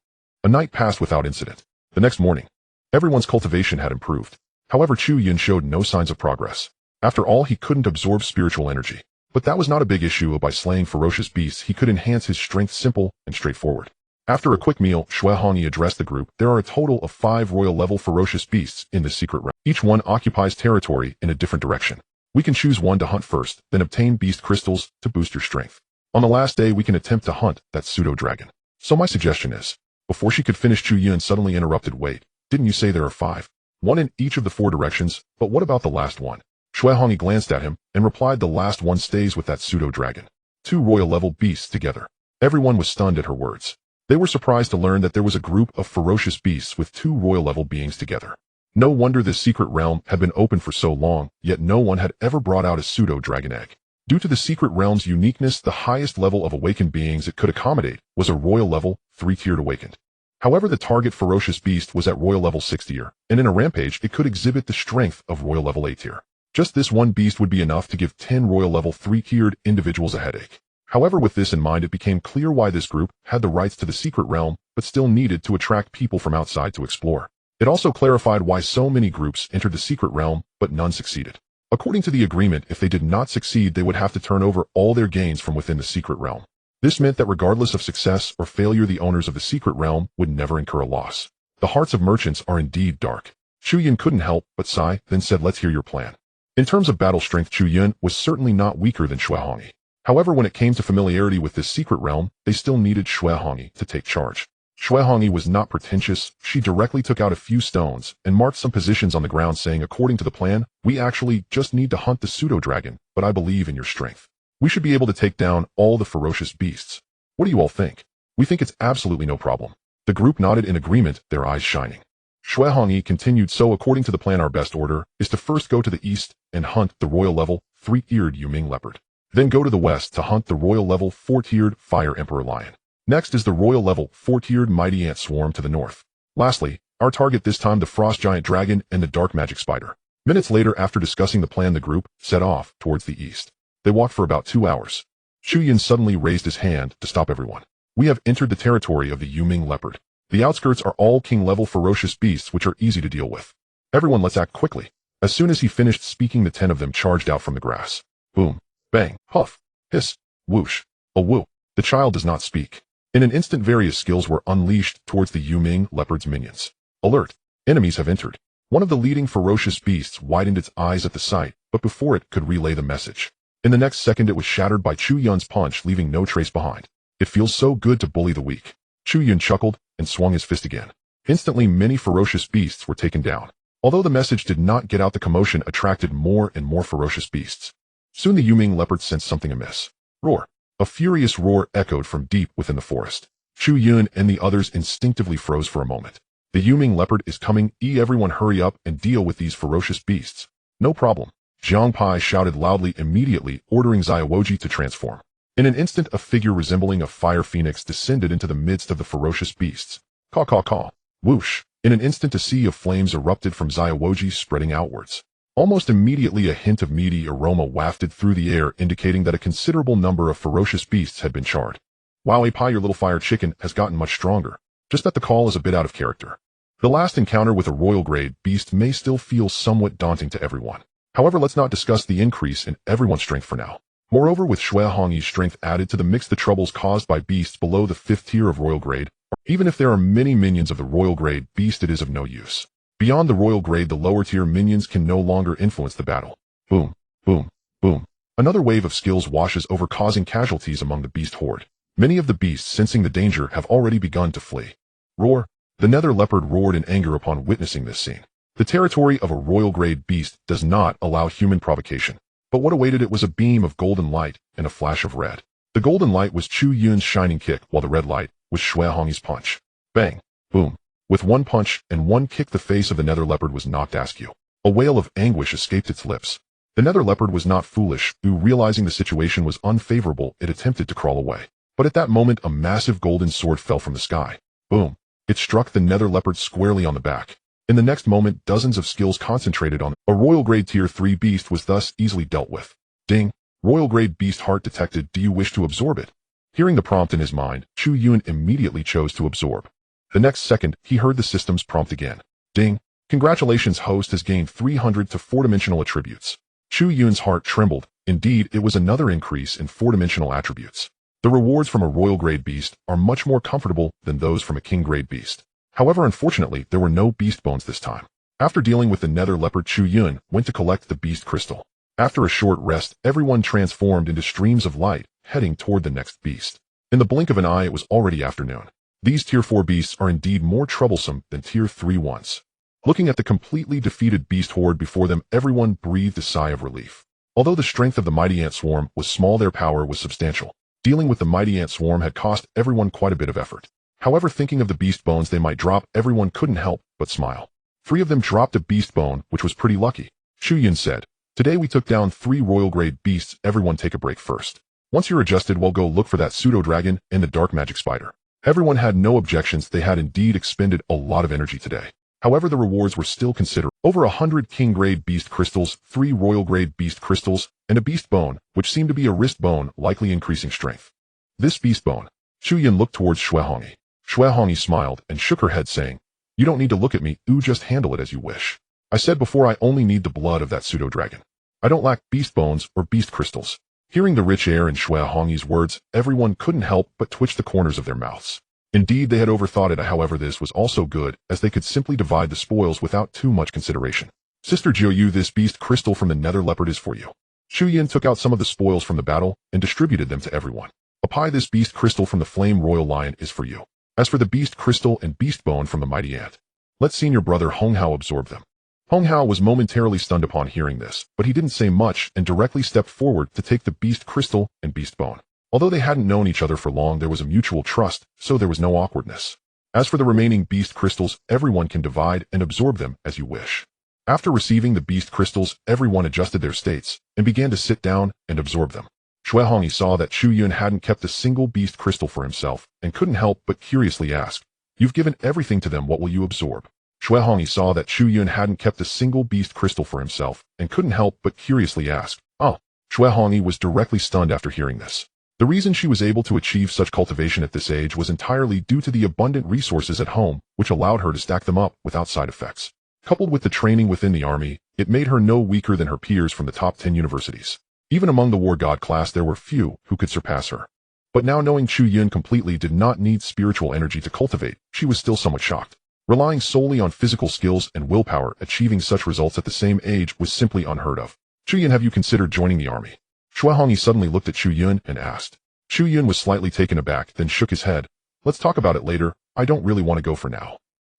A night passed without incident. The next morning, everyone's cultivation had improved. However, Chu Yun showed no signs of progress. After all, he couldn't absorb spiritual energy. But that was not a big issue. By slaying ferocious beasts, he could enhance his strength. Simple and straightforward. After a quick meal, Shui Hongyi addressed the group. There are a total of 5 royal-level ferocious beasts in this secret realm. Each one occupies territory in a different direction. We can choose one to hunt first, then obtain beast crystals to boost your strength. On the last day, we can attempt to hunt that pseudo-dragon. So my suggestion is, before she could finish, Chu Yun suddenly interrupted. Wait, didn't you say there are 5? One in each of the 4 directions, but what about the last one? Shui Hongyi glanced at him and replied, the last one stays with that pseudo-dragon. 2 royal-level beasts together. Everyone was stunned at her words. They were surprised to learn that there was a group of ferocious beasts with 2 royal-level beings together. No wonder this secret realm had been open for so long, yet no one had ever brought out a pseudo-dragon egg. Due to the secret realm's uniqueness, the highest level of awakened beings it could accommodate was a royal level 3-tiered awakened. However, the target ferocious beast was at royal level 6 tier, and in a rampage it could exhibit the strength of royal level 8 tier. Just this one beast would be enough to give 10 royal level 3-tiered individuals a headache. However, with this in mind, it became clear why this group had the rights to the secret realm, but still needed to attract people from outside to explore. It also clarified why so many groups entered the secret realm, but none succeeded. According to the agreement, if they did not succeed, they would have to turn over all their gains from within the secret realm. This meant that regardless of success or failure, the owners of the secret realm would never incur a loss. The hearts of merchants are indeed dark. Chu Yun couldn't help but sigh, then said, let's hear your plan. In terms of battle strength, Chu Yun was certainly not weaker than Shui Hongyi. However, when it came to familiarity with this secret realm, they still needed Shui Hongyi to take charge. Shui Hongyi was not pretentious. She directly took out a few stones and marked some positions on the ground, saying, according to the plan, we actually just need to hunt the pseudo-dragon, but I believe in your strength. We should be able to take down all the ferocious beasts. What do you all think? We think it's absolutely no problem. The group nodded in agreement, their eyes shining. Shui Hongyi continued, so according to the plan, our best order is to first go to the east and hunt the royal level 3-tiered Yuming leopard. Then go to the west to hunt the royal level 4-tiered Fire Emperor lion. Next is the royal level 4-tiered Mighty Ant swarm to the north. Lastly, Our target this time the frost giant dragon and the dark magic spider. Minutes later, after discussing the plan, the group set off towards the east. They walked for about 2 hours. Chu Yun suddenly raised his hand to stop everyone. We have entered the territory of the Yuming leopard. The outskirts are all king-level ferocious beasts which are easy to deal with. Everyone, let's act quickly. As soon as he finished speaking, the 10 of them charged out from the grass. Boom, bang, puff, hiss, whoosh, a woo. The child does not speak. In an instant, various skills were unleashed towards the Yuming leopard's minions. Alert! Enemies have entered. One of the leading ferocious beasts widened its eyes at the sight, but before it could relay the message, in the next second it was shattered by Chu Yun's punch, leaving no trace behind. It feels so good to bully the weak. Chu Yun chuckled and swung his fist again. Instantly, many ferocious beasts were taken down. Although the message did not get out, the commotion attracted more and more ferocious beasts. Soon the Yuming leopard sensed something amiss. Roar! A furious roar echoed from deep within the forest. Chu Yun and the others instinctively froze for a moment. The Yuming leopard is coming. Everyone hurry up and deal with these ferocious beasts. No problem. Zhang Pai shouted loudly, immediately ordering Xiaoji to transform. In an instant, a figure resembling a fire phoenix descended into the midst of the ferocious beasts. Caw caw caw. Whoosh. In an instant, a sea of flames erupted from Xiaoji, spreading outwards. Almost immediately, a hint of meaty aroma wafted through the air, indicating that a considerable number of ferocious beasts had been charred. Wow, Pai, your little fire chicken has gotten much stronger. Just that the call is a bit out of character. The last encounter with a royal grade beast may still feel somewhat daunting to everyone. However, let's not discuss the increase in everyone's strength for now. Moreover, with Shui Hongyi's strength added to the mix, the troubles caused by beasts below the 5th tier of royal grade, or even if there are many minions of the royal grade beast, it is of no use. Beyond the royal grade, the lower tier minions can no longer influence the battle. Boom, boom, boom. Another wave of skills washes over, causing casualties among the beast horde. Many of the beasts, sensing the danger, have already begun to flee. Roar! The nether leopard roared in anger upon witnessing this scene. The territory of a royal grade beast does not allow human provocation. But what awaited it was a beam of golden light and a flash of red. The golden light was Chu Yun's shining kick, while the red light was Shui Hongyi's punch. Bang! Boom! With one punch and one kick, the face of the nether leopard was knocked askew. A wail of anguish escaped its lips. The nether leopard was not foolish. Realizing the situation was unfavorable, it attempted to crawl away. But at that moment, a massive golden sword fell from the sky. Boom! It struck the nether leopard squarely on the back. In the next moment, dozens of skills concentrated on a royal grade tier 3 beast was thus easily dealt with. Ding! Royal grade beast heart detected. Do you wish to absorb it? Hearing the prompt in his mind, Chu Yun immediately chose to absorb. The next second, he heard the system's prompt again. Ding! Congratulations, host has gained 300 to 4-dimensional attributes. Chu Yun's heart trembled. Indeed, it was another increase in 4-dimensional attributes. The rewards from a royal grade beast are much more comfortable than those from a king grade beast. However, unfortunately, there were no beast bones this time. After dealing with the nether leopard, Chu Yun went to collect the beast crystal. After a short rest, everyone transformed into streams of light, heading toward the next beast. In the blink of an eye, it was already afternoon. These tier 4 beasts are indeed more troublesome than tier 3 ones. Looking at the completely defeated beast horde before them, everyone breathed a sigh of relief. Although the strength of the mighty ant swarm was small, their power was substantial. Dealing with the mighty ant swarm had cost everyone quite a bit of effort. However, thinking of the beast bones they might drop, everyone couldn't help but smile. 3 of them dropped a beast bone, which was pretty lucky. Chu Yun said, "Today we took down 3 royal grade beasts. Everyone take a break first. Once you're adjusted, we'll go look for that pseudo dragon and the dark magic spider." Everyone had no objections. They had indeed expended a lot of energy today. However, the rewards were still considerable. Over 100 king grade beast crystals, 3 royal grade beast crystals, and a beast bone, which seemed to be a wrist bone, likely increasing strength. This beast bone. Chu Yun looked towards Shui Hongyi. Shui Hongyi smiled and shook her head, saying, "You don't need to look at me. Just handle it as you wish. I said before, I only need the blood of that pseudo dragon. I don't lack beast bones or beast crystals." Hearing the rich air in Shui Hongyi's words, everyone couldn't help but twitch the corners of their mouths. Indeed, they had overthought it. However, this was also good, as they could simply divide the spoils without too much consideration. "Sister Jiu, this beast crystal from the nether leopard is for you." Chu Yun took out some of the spoils from the battle and distributed them to everyone. "Apai, this beast crystal from the flame royal lion is for you. As for the beast crystal and beast bone from the mighty ant, let senior brother Hong Hao absorb them." Hong Hao was momentarily stunned upon hearing this, but he didn't say much and directly stepped forward to take the beast crystal and beast bone. Although they hadn't known each other for long, there was a mutual trust, so there was no awkwardness. As for the remaining beast crystals, everyone can divide and absorb them as you wish. After receiving the beast crystals, everyone adjusted their states and began to sit down and absorb them. Shui Hongyi saw that Chu Yun hadn't kept a single beast crystal for himself and couldn't help but curiously ask, "You've given everything to them, what will you absorb?" Xue Hongyi saw that Chu Yun hadn't kept a single beast crystal for himself and couldn't help but curiously ask, "Oh." Xue Hongyi was directly stunned after hearing this. The reason she was able to achieve such cultivation at this age was entirely due to the abundant resources at home, which allowed her to stack them up without side effects. Coupled with the training within the army, it made her no weaker than her peers from the top 10 universities. Even among the war god class there were few who could surpass her. But now knowing Chu Yun completely did not need spiritual energy to cultivate, she was still somewhat shocked. Relying solely on physical skills and willpower, achieving such results at the same age was simply unheard of. "Chu Yun, have you considered joining the army?" Xue Hongyi suddenly looked at Chu Yun and asked. Chu Yun was slightly taken aback, then shook his head. "Let's talk about it later. I don't really want to go for now."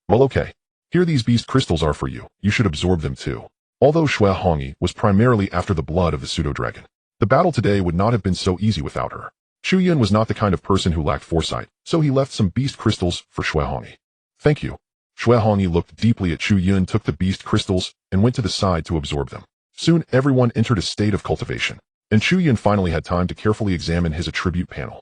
"Well, okay. Here these beast crystals are for you. You should absorb them too." Although Xue Hongyi was primarily after the blood of the pseudo-dragon, the battle today would not have been so easy without her. Chu Yun was not the kind of person who lacked foresight, so he left some beast crystals for Xue Hongyi. "Thank you." Xue Hongyi looked deeply at Chu Yun, took the beast crystals, and went to the side to absorb them. Soon everyone entered a state of cultivation, and Chu Yun finally had time to carefully examine his attribute panel.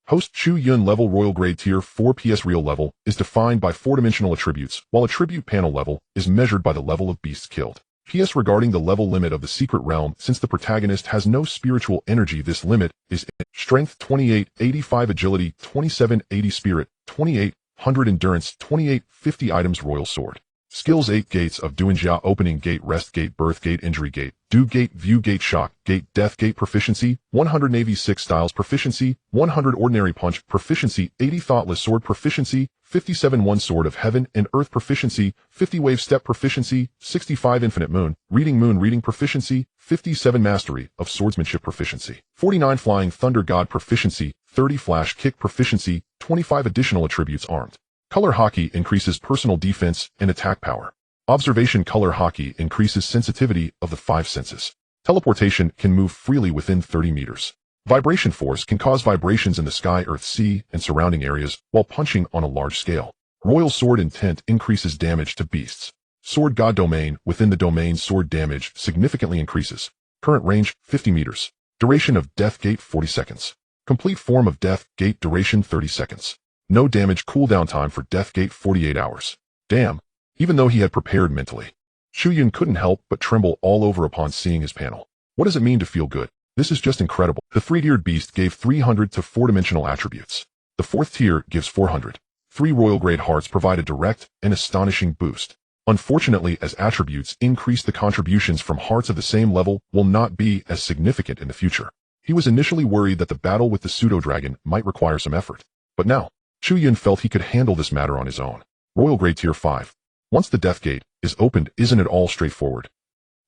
Host Chu Yun level Royal Grade Tier 4 PS Real level is defined by 4-dimensional attributes, while attribute panel level is measured by the level of beasts killed. PS regarding the level limit of the secret realm, since the protagonist has no spiritual energy, this limit is Strength 2885, Agility 2780, Spirit 2800, Endurance 2850, Items Royal Sword. Skills 8 Gates of Duanjia, Opening Gate, Rest Gate, Birth Gate, Injury Gate, Do Gate, View Gate, Shock Gate, Death Gate. Proficiency 100, Navy 6 Styles. Proficiency 100, Ordinary Punch. Proficiency 80, Thoughtless Sword. Proficiency 57, One Sword of Heaven and Earth. Proficiency 50, Wave Step. Proficiency 65, Infinite Moon Reading. Proficiency 57, Mastery of Swordsmanship. Proficiency 49, Flying Thunder God. Proficiency 30, Flash Kick. Proficiency 25, Additional attributes. Armed Color Hockey increases personal defense and attack power. Observation Color Hockey increases sensitivity of the 5 senses. Teleportation can move freely within 30 meters. Vibration Force can cause vibrations in the sky, earth, sea, and surrounding areas while punching on a large scale. Royal Sword Intent increases damage to beasts. Sword God Domain, within the domain sword damage significantly increases. Current range 50 meters. Duration of Death Gate 40 seconds. Complete form of Death Gate duration 30 seconds. No damage cooldown time for Death Gate 48 hours. Damn. Even though he had prepared mentally, Chu Yun couldn't help but tremble all over upon seeing his panel. What does it mean to feel good? This is just incredible. The 3-tiered beast gave 300 to 4-dimensional attributes. The 4th tier gives 400. 3 royal grade hearts provide a direct and astonishing boost. Unfortunately, as attributes increase, the contributions from hearts of the same level will not be as significant in the future. He was initially worried that the battle with the pseudo-dragon might require some effort. But now, Chu Yun felt he could handle this matter on his own. Royal Grade Tier 5. Once the Death Gate is opened, isn't it all straightforward?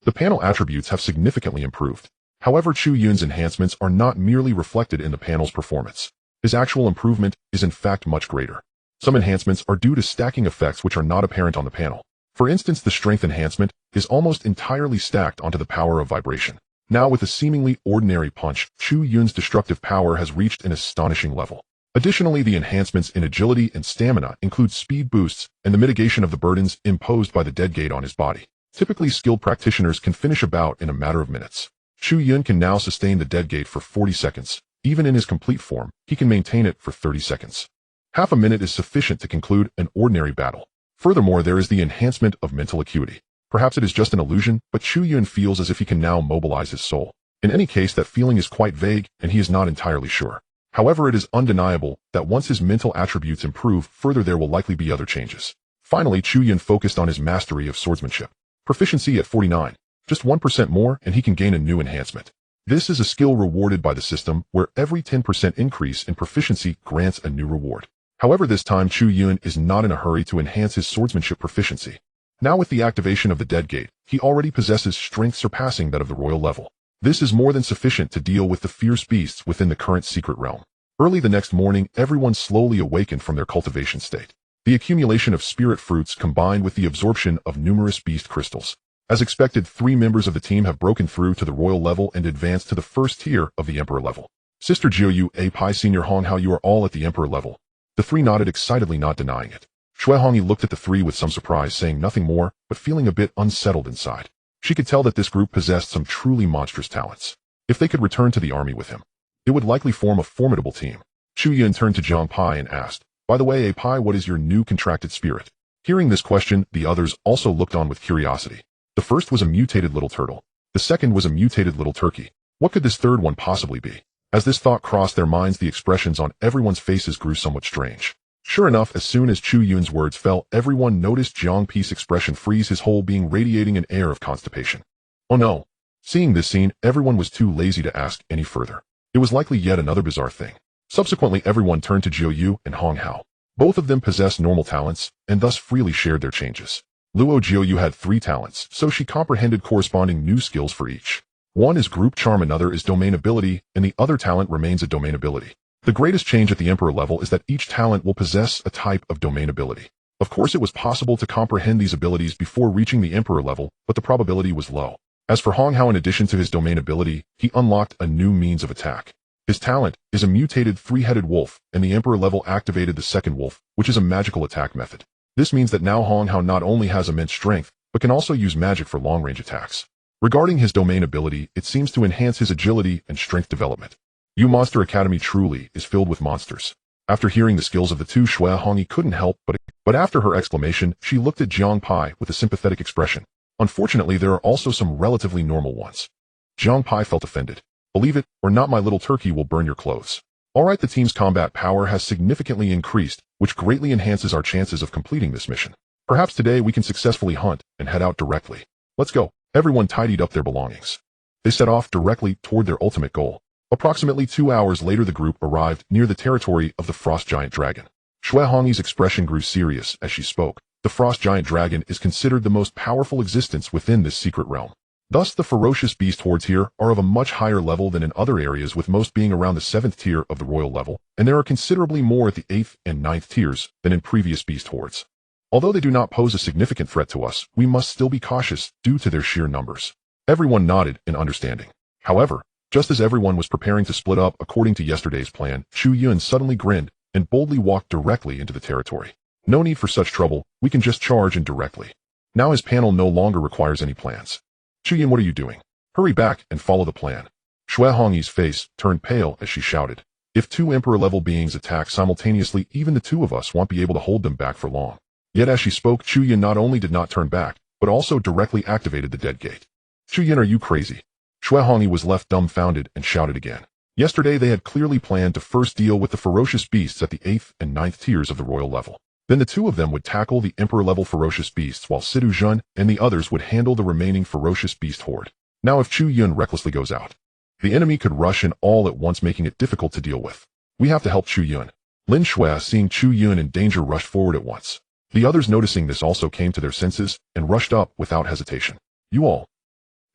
The panel attributes have significantly improved. However, Chu Yun's enhancements are not merely reflected in the panel's performance. His actual improvement is in fact much greater. Some enhancements are due to stacking effects which are not apparent on the panel. For instance, the strength enhancement is almost entirely stacked onto the power of vibration. Now with a seemingly ordinary punch, Chu Yun's destructive power has reached an astonishing level. Additionally, the enhancements in agility and stamina include speed boosts and the mitigation of the burdens imposed by the Dead Gate on his body. Typically, skilled practitioners can finish a bout in a matter of minutes. Chu Yun can now sustain the Dead Gate for 40 seconds. Even in his complete form, he can maintain it for 30 seconds. Half a minute is sufficient to conclude an ordinary battle. Furthermore, there is the enhancement of mental acuity. Perhaps it is just an illusion, but Chu Yun feels as if he can now mobilize his soul. In any case, that feeling is quite vague, and he is not entirely sure. However, it is undeniable that once his mental attributes improve further, there will likely be other changes. Finally, Chu Yun focused on his mastery of swordsmanship. Proficiency at 49. Just 1% more and he can gain a new enhancement. This is a skill rewarded by the system where every 10% increase in proficiency grants a new reward. However, this time Chu Yun is not in a hurry to enhance his swordsmanship proficiency. Now with the activation of the Dead Gate, he already possesses strength surpassing that of the royal level. This is more than sufficient to deal with the fierce beasts within the current secret realm. Early the next morning, everyone slowly awakened from their cultivation state. The accumulation of spirit fruits combined with the absorption of numerous beast crystals. As expected, 3 members of the team have broken through to the royal level and advanced to the 1st tier of the emperor level. Sister Jiu Yu, Pai, Senior Hong, how you are all at the emperor level. The 3 nodded excitedly, not denying it. Xue Hongyi looked at the 3 with some surprise, saying nothing more, but feeling a bit unsettled inside. She could tell that this group possessed some truly monstrous talents. If they could return to the army with him, it would likely form a formidable team. Chu Yun turned to Zhang Pai and asked, by the way, Pai, what is your new contracted spirit? Hearing this question, the others also looked on with curiosity. The first was a mutated little turtle. The second was a mutated little turkey. What could this third one possibly be? As this thought crossed their minds, the expressions on everyone's faces grew somewhat strange. Sure enough, as soon as Chu Yun's words fell, everyone noticed Jiang Pi's expression freeze, his whole being radiating an air of constipation. Oh no! Seeing this scene, everyone was too lazy to ask any further. It was likely yet another bizarre thing. Subsequently, everyone turned to Jiu Yu and Hong Hao. Both of them possessed normal talents, and thus freely shared their changes. Luo Jiu Yu had 3 talents, so she comprehended corresponding new skills for each. One is group charm, another is domain ability, and the other talent remains a domain ability. The greatest change at the Emperor level is that each talent will possess a type of domain ability. Of course, it was possible to comprehend these abilities before reaching the Emperor level, but the probability was low. As for Hong Hao, in addition to his domain ability, he unlocked a new means of attack. His talent is a mutated 3-headed wolf, and the Emperor level activated the second wolf, which is a magical attack method. This means that now Hong Hao not only has immense strength, but can also use magic for long-range attacks. Regarding his domain ability, it seems to enhance his agility and strength development. Yu Monster Academy truly is filled with monsters. After hearing the skills of the two, Shui Hongi couldn't help but after her exclamation, she looked at Jiang Pi with a sympathetic expression. Unfortunately, there are also some relatively normal ones. Jiang Pi felt offended. Believe it or not, my little turkey will burn your clothes. Alright, the team's combat power has significantly increased, which greatly enhances our chances of completing this mission. Perhaps today we can successfully hunt and head out directly. Let's go. Everyone tidied up their belongings. They set off directly toward their ultimate goal. Approximately 2 hours later, the group arrived near the territory of the Frost Giant Dragon. Shui Hongi's expression grew serious as she spoke. The Frost Giant Dragon is considered the most powerful existence within this secret realm. Thus, the ferocious beast hordes here are of a much higher level than in other areas, with most being around the 7th tier of the royal level, and there are considerably more at the 8th and 9th tiers than in previous beast hordes. Although they do not pose a significant threat to us, we must still be cautious due to their sheer numbers. Everyone nodded in understanding. However, just as everyone was preparing to split up according to yesterday's plan, Chu Yun suddenly grinned and boldly walked directly into the territory. No need for such trouble, we can just charge in directly. Now his panel no longer requires any plans. Chu Yun, what are you doing? Hurry back and follow the plan. Shui Hongi's face turned pale as she shouted. If 2 Emperor-level beings attack simultaneously, even the 2 of us won't be able to hold them back for long. Yet as she spoke, Chu Yun not only did not turn back, but also directly activated the dead gate. Chu Yun, are you crazy? Shui Hongi was left dumbfounded and shouted again. Yesterday they had clearly planned to first deal with the ferocious beasts at the 8th and 9th tiers of the royal level. Then the 2 of them would tackle the Emperor-level ferocious beasts, while Sidu Zhun and the others would handle the remaining ferocious beast horde. Now if Chu Yun recklessly goes out, the enemy could rush in all at once, making it difficult to deal with. We have to help Chu Yun. Lin Shui, seeing Chu Yun in danger, rushed forward at once. The others, noticing this, also came to their senses and rushed up without hesitation. You all.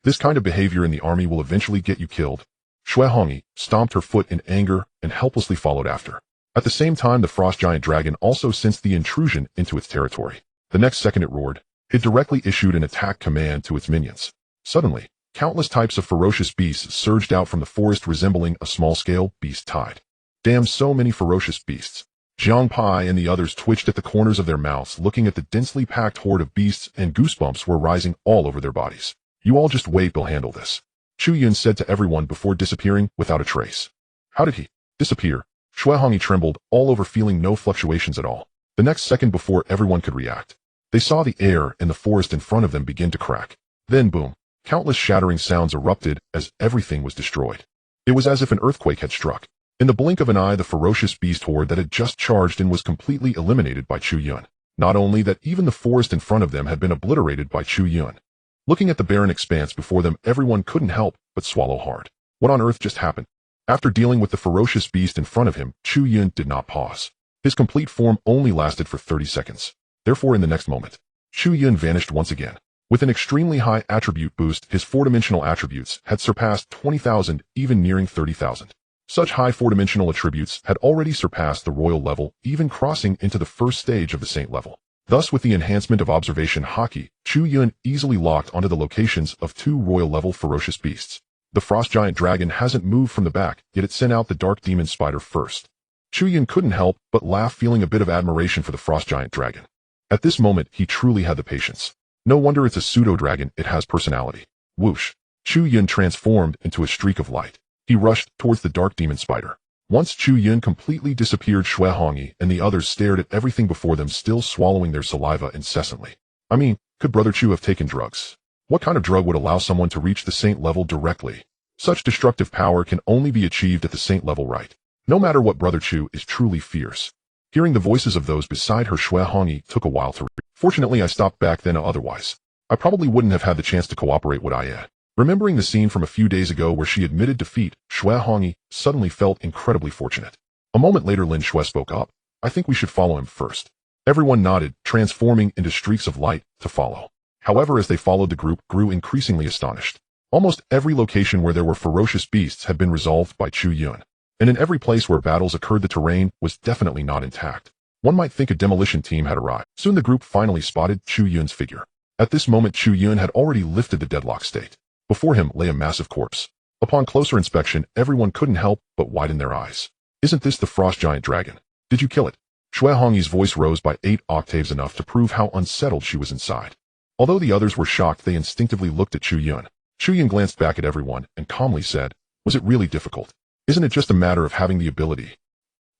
This kind of behavior in the army will eventually get you killed. Shui Hongi stomped her foot in anger and helplessly followed after. At the same time, the Frost Giant Dragon also sensed the intrusion into its territory. The next second it roared. It directly issued an attack command to its minions. Suddenly, countless types of ferocious beasts surged out from the forest, resembling a small-scale beast tide. Damn, so many ferocious beasts. Jiang Pi and the others twitched at the corners of their mouths, looking at the densely packed horde of beasts, and goosebumps were rising all over their bodies. You all just wait, we'll handle this. Chu Yun said to everyone before disappearing without a trace. How did he disappear? Shui Hongi trembled all over, feeling no fluctuations at all. The next second, before everyone could react, they saw the air and the forest in front of them begin to crack. Then boom, countless shattering sounds erupted as everything was destroyed. It was as if an earthquake had struck. In the blink of an eye, the ferocious beast horde that had just charged in was completely eliminated by Chu Yun. Not only that, even the forest in front of them had been obliterated by Chu Yun. Looking at the barren expanse before them, everyone couldn't help but swallow hard. What on earth just happened? After dealing with the ferocious beast in front of him, Chu Yun did not pause. His complete form only lasted for 30 seconds. Therefore, in the next moment, Chu Yun vanished once again. With an extremely high attribute boost, his 4-dimensional attributes had surpassed 20,000, even nearing 30,000. Such high 4-dimensional attributes had already surpassed the royal level, even crossing into the first stage of the saint level. Thus, with the enhancement of observation Haki, Chu Yun easily locked onto the locations of 2 royal-level ferocious beasts. The Frost Giant Dragon hasn't moved from the back, yet it sent out the Dark Demon Spider first. Chu Yun couldn't help but laugh, feeling a bit of admiration for the Frost Giant Dragon. At this moment, he truly had the patience. No wonder it's a pseudo-dragon, it has personality. Whoosh! Chu Yun transformed into a streak of light. He rushed towards the Dark Demon Spider. Once Chu Yun completely disappeared, Xue Hongyi and the others stared at everything before them, still swallowing their saliva incessantly. I mean, could Brother Chu have taken drugs? What kind of drug would allow someone to reach the saint level directly? Such destructive power can only be achieved at the saint level, right? No matter what, Brother Chu is truly fierce. Hearing the voices of those beside her, Xue Hongyi took a while to read. Fortunately, I stopped back then, otherwise I probably wouldn't have had the chance to cooperate, would I? Remembering the scene from a few days ago where she admitted defeat, Xue Hongyi suddenly felt incredibly fortunate. A moment later, Lin Xue spoke up. I think we should follow him first. Everyone nodded, transforming into streaks of light to follow. However, as they followed, the group grew increasingly astonished. Almost every location where there were ferocious beasts had been resolved by Chu Yun. And in every place where battles occurred, the terrain was definitely not intact. One might think a demolition team had arrived. Soon the group finally spotted Chu Yun's figure. At this moment, Chu Yun had already lifted the deadlock state. Before him lay a massive corpse. Upon closer inspection, everyone couldn't help but widen their eyes. Isn't this the frost giant dragon? Did you kill it? Xue Hongyi's voice rose by 8 octaves, enough to prove how unsettled she was inside. Although the others were shocked, they instinctively looked at Chu Yun. Chu Yun glanced back at everyone and calmly said, "Was it really difficult? Isn't it just a matter of having the ability?"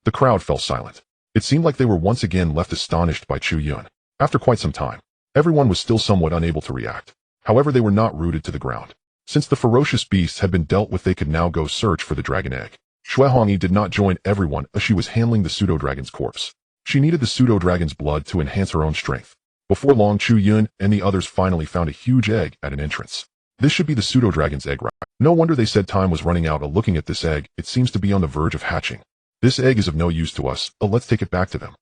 The crowd fell silent. It seemed like they were once again left astonished by Chu Yun. After quite some time, everyone was still somewhat unable to react. However, they were not rooted to the ground. Since the ferocious beasts had been dealt with, they could now go search for the dragon egg. Xue Hongyi did not join everyone as she was handling the pseudo-dragon's corpse. She needed the pseudo-dragon's blood to enhance her own strength. Before long, Chu Yun and the others finally found a huge egg at an entrance. This should be the pseudo-dragon's egg, right? No wonder they said time was running out. Looking at this egg, it seems to be on the verge of hatching. This egg is of no use to us, let's take it back to them.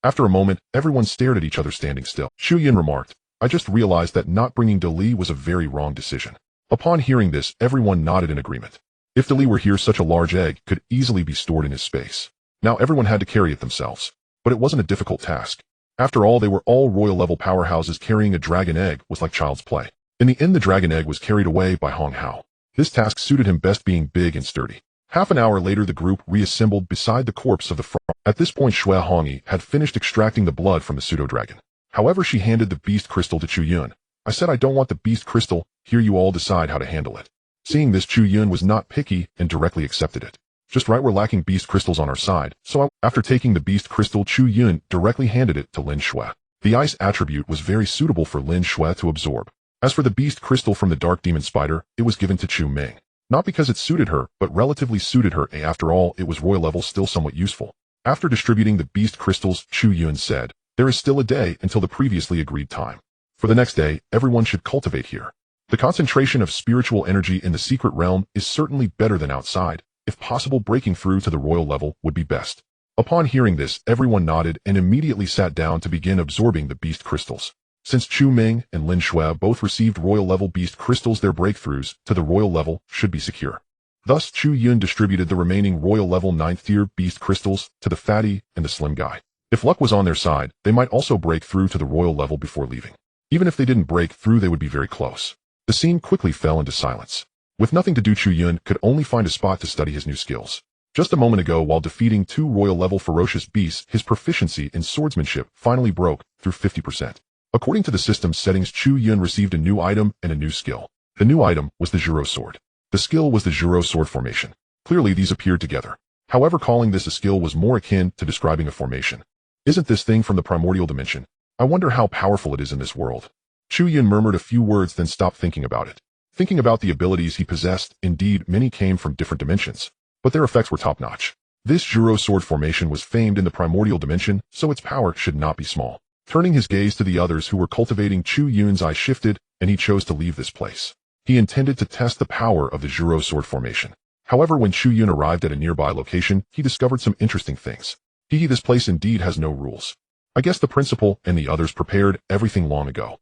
After a moment, everyone stared at each other, standing still. Chu Yun remarked, I just realized that not bringing De Li was a very wrong decision. Upon hearing this, everyone nodded in agreement. If De Li were here, such a large egg could easily be stored in his space. Now everyone had to carry it themselves. But it wasn't a difficult task. After all, they were all royal-level powerhouses. Carrying a dragon egg was like child's play. In the end, the dragon egg was carried away by Hong Hao. This task suited him best, being big and sturdy. Half an hour later, the group reassembled beside the corpse of the frog. At this point, Xue Hongyi had finished extracting the blood from the pseudo-dragon. However, she handed the beast crystal to Chu Yun. I said I don't want the beast crystal, here you all decide how to handle it. Seeing this, Chu Yun was not picky and directly accepted it. Just right, we're lacking beast crystals on our side, so after taking the beast crystal, Chu Yun directly handed it to Lin Xue. The ice attribute was very suitable for Lin Xue to absorb. As for the beast crystal from the dark demon spider, it was given to Chu Ming. Not because it suited her, but relatively suited her. After all, it was royal level, still somewhat useful. After distributing the beast crystals, Chu Yun said, there is still a day until the previously agreed time. For the next day, everyone should cultivate here. The concentration of spiritual energy in the secret realm is certainly better than outside. If possible, breaking through to the royal level would be best. Upon hearing this, everyone nodded and immediately sat down to begin absorbing the beast crystals. Since Chu Ming and Lin Xue both received royal level beast crystals, their breakthroughs to the royal level should be secure. Thus, Chu Yun distributed the remaining royal level 9th tier beast crystals to the fatty and the slim guy. If luck was on their side, they might also break through to the royal level before leaving. Even if they didn't break through, they would be very close. The scene quickly fell into silence. With nothing to do, Chu Yun could only find a spot to study his new skills. Just a moment ago, while defeating 2 royal-level ferocious beasts, his proficiency in swordsmanship finally broke through 50%. According to the system settings, Chu Yun received a new item and a new skill. The new item was the Zhuro sword. The skill was the Zhuro sword formation. Clearly, these appeared together. However, calling this a skill was more akin to describing a formation. Isn't this thing from the primordial dimension? I wonder how powerful it is in this world. Chu Yun murmured a few words, then stopped thinking about it. Thinking about the abilities he possessed, indeed, many came from different dimensions, but their effects were top-notch. This Zhuro sword formation was famed in the primordial dimension, so its power should not be small. Turning his gaze to the others who were cultivating, Chu Yun's eye shifted, and he chose to leave this place. He intended to test the power of the Zhuro sword formation. However, when Chu Yun arrived at a nearby location, he discovered some interesting things. This place indeed has no rules. I guess the principal and the others prepared everything long ago.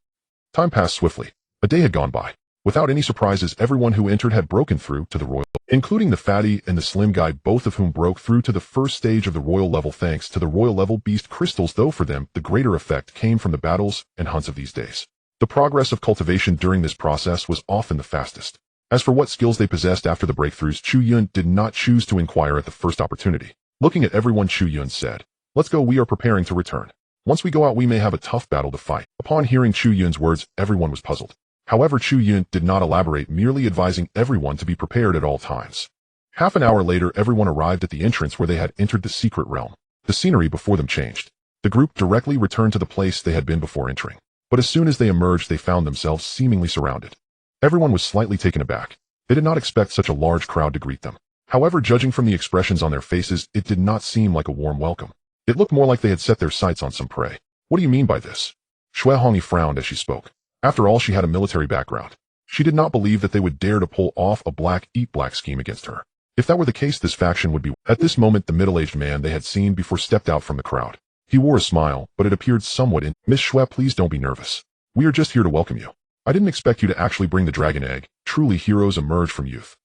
Time passed swiftly. A day had gone by. Without any surprises, everyone who entered had broken through to the royal, including the fatty and the slim guy, both of whom broke through to the first stage of the royal level thanks to the royal level beast crystals, though for them, the greater effect came from the battles and hunts of these days. The progress of cultivation during this process was often the fastest. As for what skills they possessed after the breakthroughs, Chu Yun did not choose to inquire at the first opportunity. Looking at everyone, Chu Yun said, "Let's go, we are preparing to return. Once we go out, we may have a tough battle to fight." Upon hearing Chu Yun's words, everyone was puzzled. However, Chu Yun did not elaborate, merely advising everyone to be prepared at all times. Half an hour later, everyone arrived at the entrance where they had entered the secret realm. The scenery before them changed. The group directly returned to the place they had been before entering. But as soon as they emerged, they found themselves seemingly surrounded. Everyone was slightly taken aback. They did not expect such a large crowd to greet them. However, judging from the expressions on their faces, it did not seem like a warm welcome. It looked more like they had set their sights on some prey. What do you mean by this? Xue Hongyi frowned as she spoke. After all, she had a military background. She did not believe that they would dare to pull off a black-eat-black scheme against her. If that were the case, this faction would be... At this moment, the middle-aged man they had seen before stepped out from the crowd. He wore a smile, but it appeared somewhat in... Miss Xue, please don't be nervous. We are just here to welcome you. I didn't expect you to actually bring the dragon egg. Truly, heroes emerge from youth.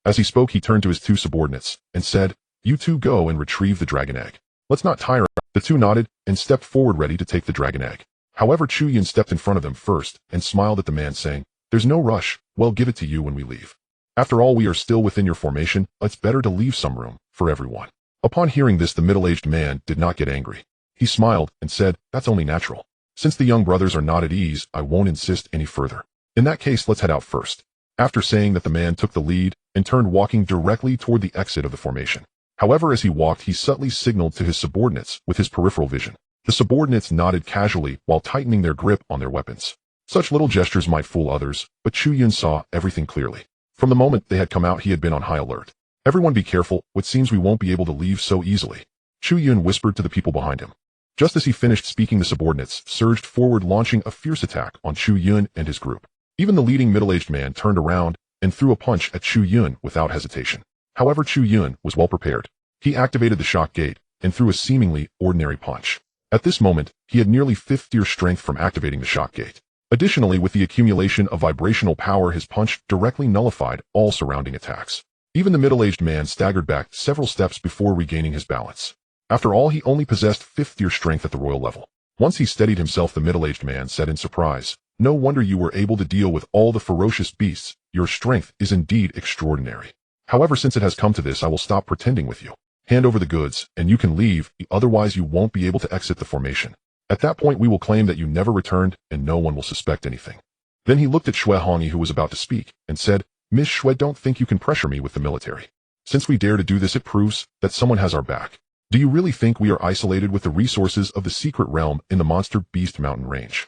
As he spoke, he turned to his two subordinates and said, "You two go and retrieve the dragon egg. Let's not tire." The two nodded and stepped forward ready to take the dragon egg. However, Chu Yun stepped in front of them first and smiled at the man, saying, "There's no rush. We'll give it to you when we leave. After all, we are still within your formation. It's better to leave some room for everyone." Upon hearing this, the middle-aged man did not get angry. He smiled and said, "That's only natural. Since the young brothers are not at ease, I won't insist any further. In that case, let's head out first." After saying that, the man took the lead and turned, walking directly toward the exit of the formation. However, as he walked, he subtly signaled to his subordinates with his peripheral vision. The subordinates nodded casually while tightening their grip on their weapons. Such little gestures might fool others, but Chu Yun saw everything clearly. From the moment they had come out, he had been on high alert. "Everyone be careful, it seems we won't be able to leave so easily," Chu Yun whispered to the people behind him. Just as he finished speaking, the subordinates surged forward, launching a fierce attack on Chu Yun and his group. Even the leading middle-aged man turned around and threw a punch at Chu Yun without hesitation. However, Chu Yun was well prepared. He activated the shock gate and threw a seemingly ordinary punch. At this moment, he had nearly fifth-tier strength from activating the shock gate. Additionally, with the accumulation of vibrational power, his punch directly nullified all surrounding attacks. Even the middle-aged man staggered back several steps before regaining his balance. After all, he only possessed fifth-tier strength at the royal level. Once he steadied himself, the middle-aged man said in surprise, "No wonder you were able to deal with all the ferocious beasts. Your strength is indeed extraordinary. However, since it has come to this, I will stop pretending with you. Hand over the goods, and you can leave, otherwise you won't be able to exit the formation. At that point, we will claim that you never returned, and no one will suspect anything." Then he looked at Xue Hongyi, who was about to speak, and said, "Miss Xue, don't think you can pressure me with the military. Since we dare to do this, it proves that someone has our back. Do you really think we are isolated with the resources of the secret realm in the Monster Beast mountain range?"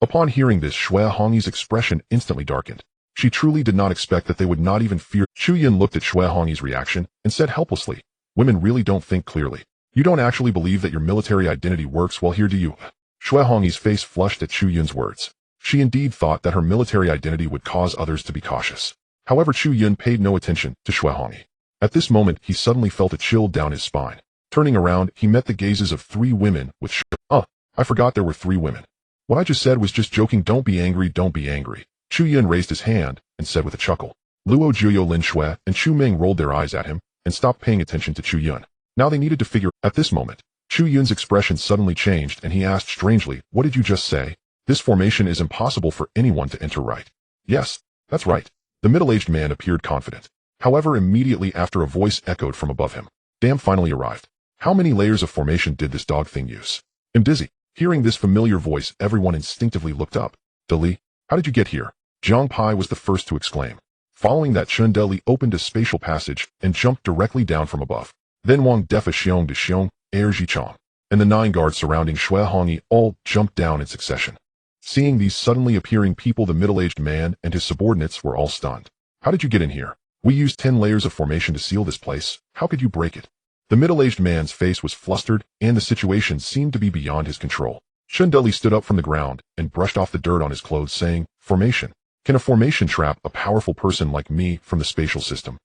Upon hearing this, Xue Hongyi's expression instantly darkened. She truly did not expect that they would not even fear. Chu Yun looked at Xue Hongyi's reaction and said helplessly, "Women really don't think clearly. You don't actually believe that your military identity works well here, do you?" Xue Hongyi's face flushed at Chu Yun's words. She indeed thought that her military identity would cause others to be cautious. However, Chu Yun paid no attention to Xue Hongyi. At this moment, he suddenly felt a chill down his spine. Turning around, he met the gazes of three women with I forgot there were three women. What I just said was just joking. Don't be angry, don't be angry. Chu Yun raised his hand and said with a chuckle. Luo Juyo, Lin Xue, and Chu Ming rolled their eyes at him and stopped paying attention to Chu Yun. Now they needed to figure. At this moment, Chu Yun's expression suddenly changed and he asked strangely, "What did you just say? This formation is impossible for anyone to enter, right?" "Yes, that's right." The middle-aged man appeared confident. However, immediately after, a voice echoed from above him. "Damn, finally arrived. How many layers of formation did this dog thing use? I'm dizzy." Hearing this familiar voice, everyone instinctively looked up. "Deli, how did you get here?" Zhang Pai was the first to exclaim. Following that, Chun Deli opened a spatial passage and jumped directly down from above. Then Wang Defa Xiong de Xiong, Air Jichong, and the 9 guards surrounding Xue Hongyi all jumped down in succession. Seeing these suddenly appearing people, the middle-aged man and his subordinates were all stunned. "How did you get in here? We used 10 layers of formation to seal this place. How could you break it?" The middle-aged man's face was flustered, and the situation seemed to be beyond his control. Chundeli stood up from the ground and brushed off the dirt on his clothes, saying, "Formation. Can a formation trap a powerful person like me from the spatial system?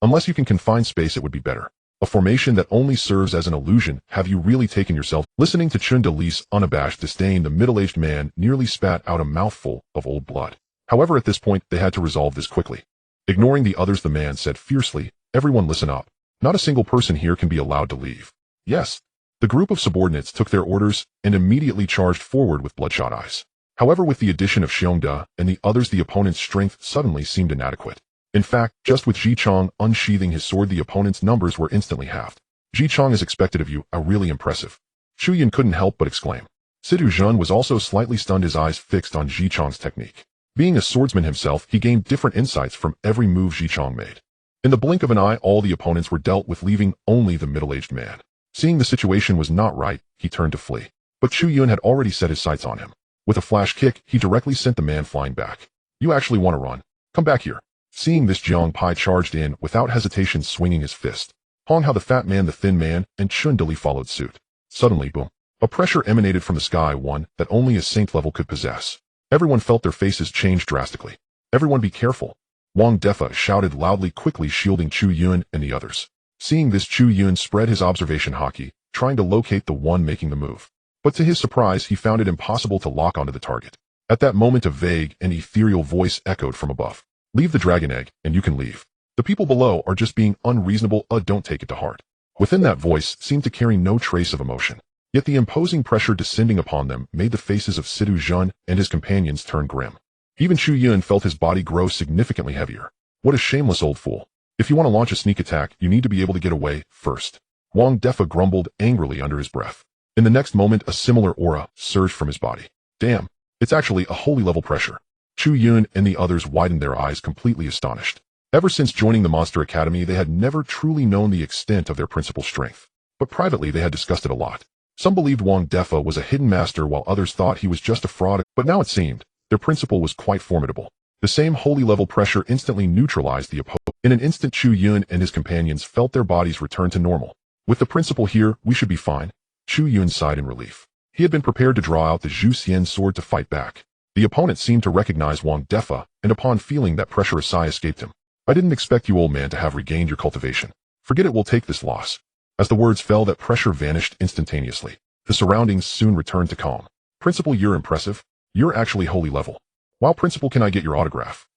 Unless you can confine space, it would be better. A formation that only serves as an illusion. Have you really taken yourself?" Listening to Chundeli's unabashed disdain, the middle-aged man nearly spat out a mouthful of old blood. However, at this point, they had to resolve this quickly. Ignoring the others, the man said fiercely, "Everyone listen up. Not a single person here can be allowed to leave." "Yes." The group of subordinates took their orders and immediately charged forward with bloodshot eyes. However, with the addition of Xiongda and the others, the opponent's strength suddenly seemed inadequate. In fact, just with Jichong unsheathing his sword, the opponent's numbers were instantly halved. "Jichong, as expected of you, are really impressive." Chu Yun couldn't help but exclaim. Sidu Zhen was also slightly stunned, his eyes fixed on Jichong's technique. Being a swordsman himself, he gained different insights from every move Jichong made. In the blink of an eye, all the opponents were dealt with, leaving only the middle-aged man. Seeing the situation was not right, he turned to flee. But Chu Yun had already set his sights on him. With a flash kick, he directly sent the man flying back. You actually want to run? Come back here. Seeing this, Jiang Pai charged in, without hesitation swinging his fist. Hong Hao, the fat man, the thin man, and Chun Dili followed suit. Suddenly, boom. A pressure emanated from the sky, one that only a saint level could possess. Everyone felt their faces change drastically. Everyone be careful. Wang Defa shouted loudly, quickly shielding Chu Yun and the others. Seeing this, Chu Yun spread his observation haki, trying to locate the one making the move. But to his surprise, he found it impossible to lock onto the target. At that moment, a vague and ethereal voice echoed from above. Leave the dragon egg, and you can leave. The people below are just being unreasonable, don't take it to heart. Within that voice seemed to carry no trace of emotion. Yet the imposing pressure descending upon them made the faces of Sidu Zhun and his companions turn grim. Even Chu Yun felt his body grow significantly heavier. What a shameless old fool. If you want to launch a sneak attack, you need to be able to get away first. Wang Defa grumbled angrily under his breath. In the next moment, a similar aura surged from his body. Damn, it's actually a holy level pressure. Chu Yun and the others widened their eyes, completely astonished. Ever since joining the Monster Academy, they had never truly known the extent of their principal's strength. But privately, they had discussed it a lot. Some believed Wang Defa was a hidden master, while others thought he was just a fraud. But now it seemed their principal was quite formidable. The same holy level pressure instantly neutralized the opponent. In an instant, Chu Yun and his companions felt their bodies return to normal. With the principal here, we should be fine. Chu Yun sighed in relief. He had been prepared to draw out the Zhu Xian sword to fight back. The opponent seemed to recognize Wang Defa, and upon feeling that pressure, a sigh escaped him. I didn't expect you, old man, to have regained your cultivation. Forget it, we'll take this loss. As the words fell, that pressure vanished instantaneously. The surroundings soon returned to calm. Principal, you're impressive. You're actually holy level. Wow, Principal, can I get your autograph?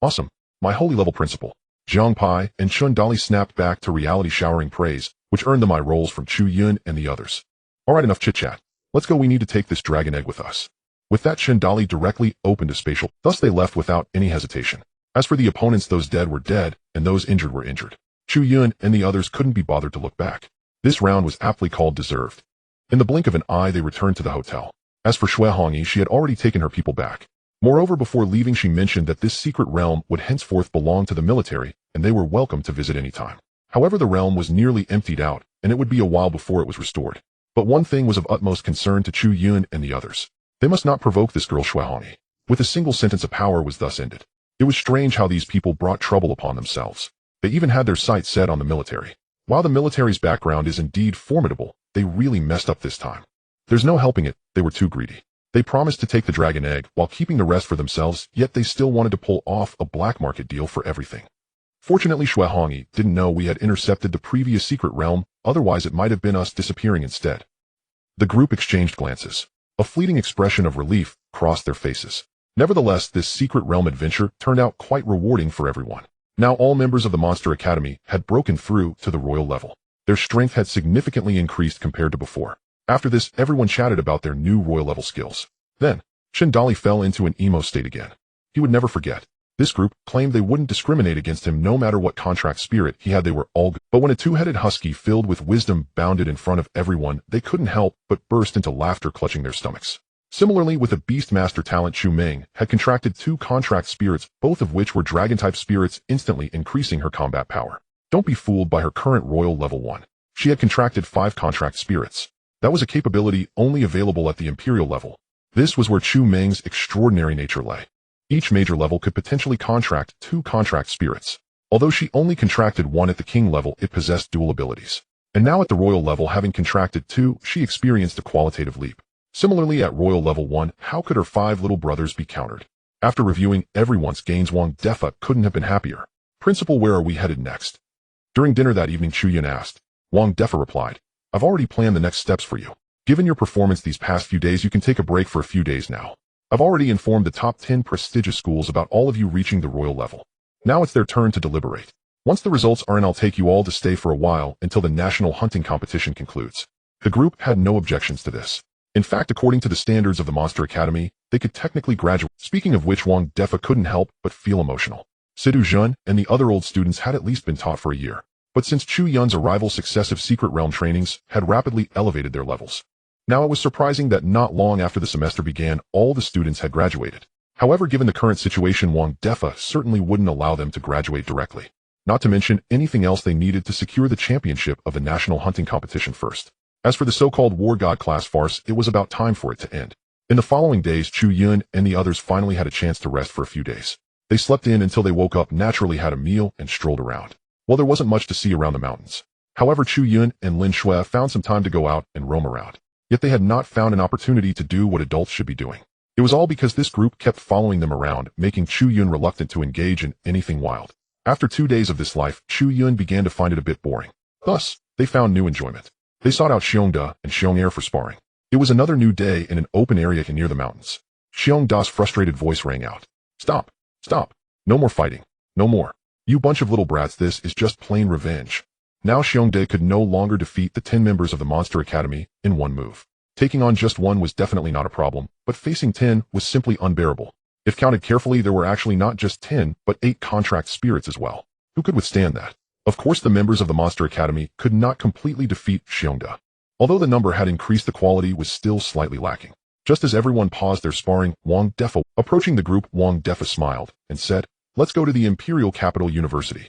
Awesome. My holy level principal. Jiang Pai and Chun Dali snapped back to reality, showering praise, which earned them eye rolls from Chu Yun and the others. Alright, enough chit-chat. Let's go, we need to take this dragon egg with us. With that, Chun Dali directly opened a spatial. Thus they left without any hesitation. As for the opponents, those dead were dead, and those injured were injured. Chu Yun and the others couldn't be bothered to look back. This round was aptly called deserved. In the blink of an eye, they returned to the hotel. As for Xue Hongyi, she had already taken her people back. Moreover, before leaving, she mentioned that this secret realm would henceforth belong to the military, and they were welcome to visit any time. However, the realm was nearly emptied out, and it would be a while before it was restored. But one thing was of utmost concern to Chu Yun and the others. They must not provoke this girl Xue Hongyi. With a single sentence, of power was thus ended. It was strange how these people brought trouble upon themselves. They even had their sights set on the military. While the military's background is indeed formidable, they really messed up this time. There's no helping it, they were too greedy. They promised to take the dragon egg while keeping the rest for themselves, yet they still wanted to pull off a black market deal for everything. Fortunately, Xue Hongyi didn't know we had intercepted the previous secret realm, otherwise it might have been us disappearing instead. The group exchanged glances. A fleeting expression of relief crossed their faces. Nevertheless, this secret realm adventure turned out quite rewarding for everyone. Now all members of the Monster Academy had broken through to the royal level. Their strength had significantly increased compared to before. After this, everyone chatted about their new royal level skills. Then, Chen Dali fell into an emo state again. He would never forget. This group claimed they wouldn't discriminate against him no matter what contract spirit he had, they were all good. But when a two-headed husky filled with wisdom bounded in front of everyone, they couldn't help but burst into laughter, clutching their stomachs. Similarly, with a Beastmaster talent, Chu Ming had contracted 2 contract spirits, both of which were dragon-type spirits, instantly increasing her combat power. Don't be fooled by her current royal level 1. She had contracted 5 contract spirits. That was a capability only available at the imperial level. This was where Chu Ming's extraordinary nature lay. Each major level could potentially contract 2 contract spirits. Although she only contracted 1 at the king level, it possessed dual abilities. And now at the royal level, having contracted 2, she experienced a qualitative leap. Similarly, at royal level 1, how could her 5 little brothers be countered? After reviewing everyone's gains, Wang Defa couldn't have been happier. Principal, where are we headed next? During dinner that evening, Chu Yun asked. Wang Defa replied, I've already planned the next steps for you. Given your performance these past few days, you can take a break for a few days now. I've already informed the top 10 prestigious schools about all of you reaching the royal level. Now it's their turn to deliberate. Once the results are in, I'll take you all to stay for a while until the national hunting competition concludes. The group had no objections to this. In fact, according to the standards of the Monster Academy, they could technically graduate. Speaking of which, Wang Defa couldn't help but feel emotional. Sidu Zhun and the other old students had at least been taught for a year. But since Chu Yun's arrival, successive secret realm trainings had rapidly elevated their levels. Now it was surprising that not long after the semester began, all the students had graduated. However, given the current situation, Wang Defa certainly wouldn't allow them to graduate directly. not to mention anything else they needed to secure the championship of the national hunting competition first. As for the so-called war god class farce, it was about time for it to end. In the following days, Chu Yun and the others finally had a chance to rest for a few days. They slept in until they woke up, naturally had a meal, and strolled around. Well, there wasn't much to see around the mountains. However, Chu Yun and Lin Shui found some time to go out and roam around. Yet they had not found an opportunity to do what adults should be doing. It was all because this group kept following them around, making Chu Yun reluctant to engage in anything wild. After 2 days of this life, Chu Yun began to find it a bit boring. Thus, they found new enjoyment. They sought out Xiongda and Xiong'er for sparring. It was another new day in an open area near the mountains. Xiongda's frustrated voice rang out. Stop! Stop! No more fighting. No more. You bunch of little brats, this is just plain revenge. Now Xiongda could no longer defeat the 10 members of the Monster Academy in one move. Taking on just one was definitely not a problem, but facing 10 was simply unbearable. If counted carefully, there were actually not just 10, but 8 contract spirits as well. Who could withstand that? Of course, the members of the Monster Academy could not completely defeat Xiongda. Although the number had increased, the quality was still slightly lacking. Just as everyone paused their sparring, Wang Defa, approaching the group, Wang Defa smiled and said, "Let's go to the Imperial Capital University."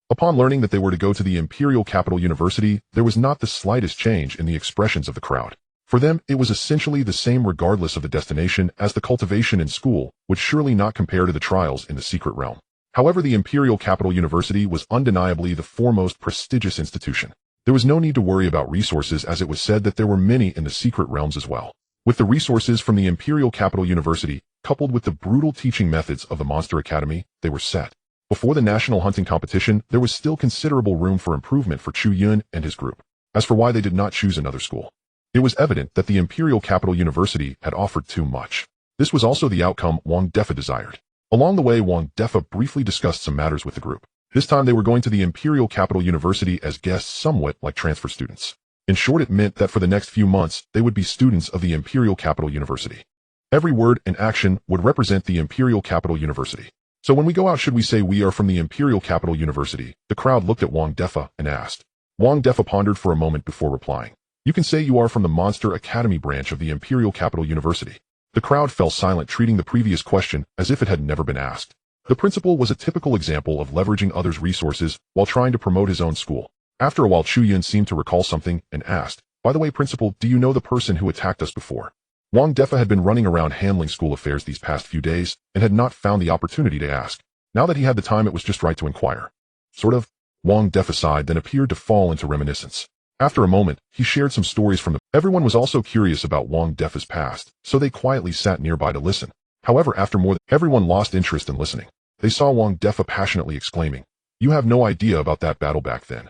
Upon learning that they were to go to the Imperial Capital University, there was not the slightest change in the expressions of the crowd. For them, it was essentially the same regardless of the destination, as the cultivation in school would surely not compare to the trials in the secret realm. However, the Imperial Capital University was undeniably the foremost prestigious institution. There was no need to worry about resources, as it was said that there were many in the secret realms as well. With the resources from the Imperial Capital University, coupled with the brutal teaching methods of the Monster Academy, they were set. Before the national hunting competition, there was still considerable room for improvement for Chu Yun and his group. As for why they did not choose another school, it was evident that the Imperial Capital University had offered too much. This was also the outcome Wang Defa desired. Along the way, Wang Defa briefly discussed some matters with the group. This time they were going to the Imperial Capital University as guests, somewhat like transfer students. In short, it meant that for the next few months, they would be students of the Imperial Capital University. Every word and action would represent the Imperial Capital University. So when we go out, should we say we are from the Imperial Capital University? The crowd looked at Wang Defa and asked. Wang Defa pondered for a moment before replying. You can say you are from the Monster Academy branch of the Imperial Capital University. The crowd fell silent, treating the previous question as if it had never been asked. The principal was a typical example of leveraging others' resources while trying to promote his own school. After a while, Chu Yun seemed to recall something and asked, "By the way, principal, do you know the person who attacked us before?" Wang Defa had been running around handling school affairs these past few days and had not found the opportunity to ask. Now that he had the time, it was just right to inquire. Sort of. Wang Defa sighed, then appeared to fall into reminiscence. After a moment, he shared some stories from them. Everyone was also curious about Wang Defa's past, so they quietly sat nearby to listen. However, after more than everyone lost interest in listening. They saw Wang Defa passionately exclaiming, "You have no idea about that battle back then.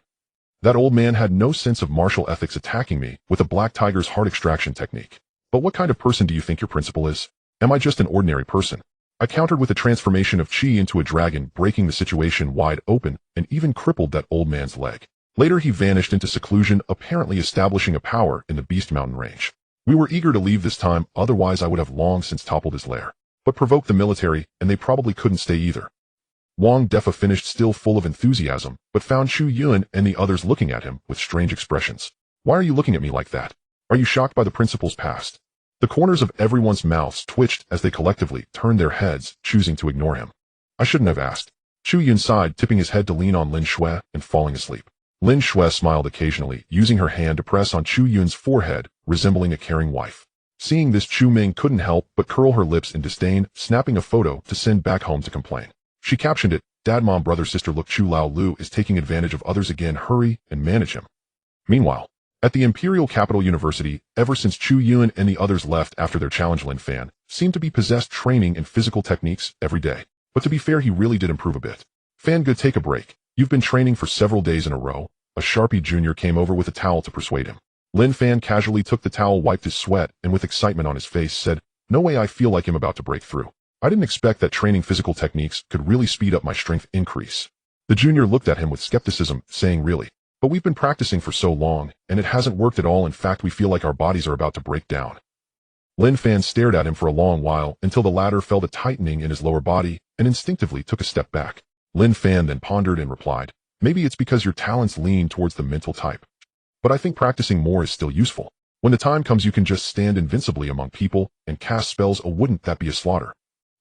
That old man had no sense of martial ethics, attacking me with a black tiger's heart extraction technique. But what kind of person do you think your principal is? Am I just an ordinary person? I countered with a transformation of chi into a dragon, breaking the situation wide open and even crippled that old man's leg. Later he vanished into seclusion, apparently establishing a power in the Beast Mountain range. We were eager to leave this time, otherwise I would have long since toppled his lair. But provoked the military, and they probably couldn't stay either." Wang Defa finished, still full of enthusiasm, but found Chu Yun and the others looking at him with strange expressions. "Why are you looking at me like that? Are you shocked by the principal's past?" The corners of everyone's mouths twitched as they collectively turned their heads, choosing to ignore him. "I shouldn't have asked." Chu Yun sighed, tipping his head to lean on Lin Shui and falling asleep. Lin Shui smiled occasionally, using her hand to press on Chu Yun's forehead, resembling a caring wife. Seeing this, Chu Ming couldn't help but curl her lips in disdain, snapping a photo to send back home to complain. She captioned it, "Dad, Mom, Brother, Sister, look, Chu Lao Lu is taking advantage of others again, hurry and manage him." Meanwhile, at the Imperial Capital University, ever since Chu Yun and the others left after their challenge, Lin Fan seemed to be possessed, training in physical techniques every day. But to be fair, he really did improve a bit. "Fan, good, take a break. You've been training for several days in a row." A Sharpie Jr. came over with a towel to persuade him. Lin Fan casually took the towel, wiped his sweat, and with excitement on his face said, "No way, I feel like I'm about to break through. I didn't expect that training physical techniques could really speed up my strength increase." The junior looked at him with skepticism, saying, "Really? But we've been practicing for so long, and it hasn't worked at all. In fact, we feel like our bodies are about to break down." Lin Fan stared at him for a long while until the latter felt a tightening in his lower body and instinctively took a step back. Lin Fan then pondered and replied, "Maybe it's because your talents lean towards the mental type. But I think practicing more is still useful. When the time comes, you can just stand invincibly among people and cast spells. Oh, wouldn't that be a slaughter?"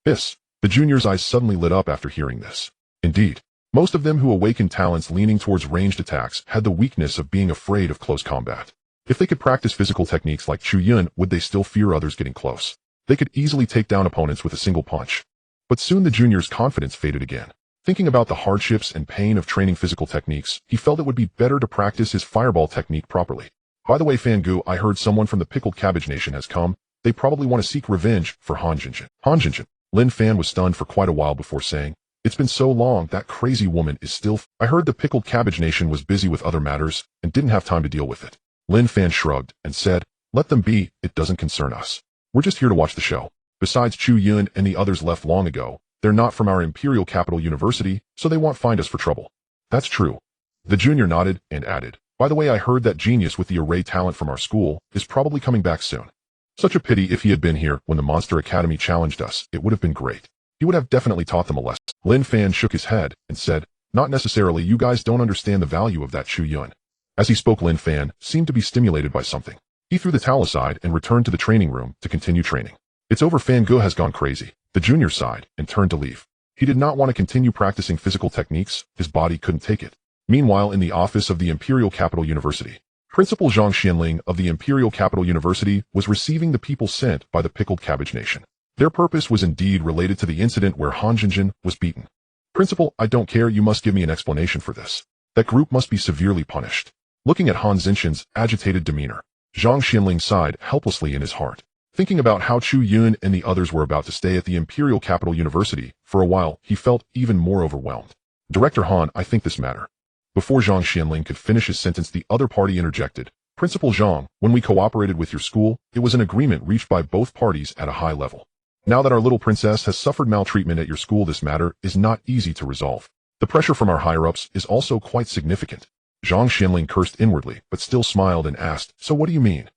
Hiss. The junior's eyes suddenly lit up after hearing this. Indeed, Most of them who awakened talents leaning towards ranged attacks had the weakness of being afraid of close combat. If they could practice physical techniques like Chu Yun, would they still fear others getting close? They could easily take down opponents with a single punch. But soon the junior's confidence faded again. Thinking about the hardships and pain of training physical techniques, he felt it would be better to practice his fireball technique properly. By the way, Fangu, I heard someone from the Pickled Cabbage Nation has come. They probably want to seek revenge for Han Jinjin. Han Jinjin. Lin Fan was stunned for quite a while before saying, "It's been so long, that crazy woman is still I heard the Pickled Cabbage Nation was busy with other matters and didn't have time to deal with it." Lin Fan shrugged and said, "Let them be, it doesn't concern us. We're just here to watch the show. Besides, Chu Yun and the others left long ago. They're not from our Imperial Capital University, so they won't find us for trouble." "That's true." The junior nodded and added, "By the way, I heard that genius with the array talent from our school is probably coming back soon. Such a pity. If he had been here when the Monster Academy challenged us, it would have been great. He would have definitely taught them a lesson." Lin Fan shook his head and said, "Not necessarily. You guys don't understand the value of that Chu Yun." As he spoke, Lin Fan seemed to be stimulated by something. He threw the towel aside and returned to the training room to continue training. "It's over." Fangu has gone crazy. The junior sighed and turned to leave. He did not want to continue practicing physical techniques. His body couldn't take it. Meanwhile, in the office of the Imperial Capital University, Principal Zhang Xianling of the Imperial Capital University was receiving the people sent by the Pickled Cabbage Nation. Their purpose was indeed related to the incident where Han Jinjin was beaten. "Principal, I don't care. You must give me an explanation for this. That group must be severely punished." Looking at Han Jinjin's agitated demeanor, Zhang Xianling sighed helplessly in his heart. Thinking about how Chu Yun and the others were about to stay at the Imperial Capital University for a while, he felt even more overwhelmed. "Director Han, I think this matter." Before Zhang Xianling could finish his sentence, the other party interjected. "Principal Zhang, when we cooperated with your school, it was an agreement reached by both parties at a high level. Now that our little princess has suffered maltreatment at your school, this matter is not easy to resolve. The pressure from our higher-ups is also quite significant." Zhang Xianling cursed inwardly, but still smiled and asked, "So what do you mean?"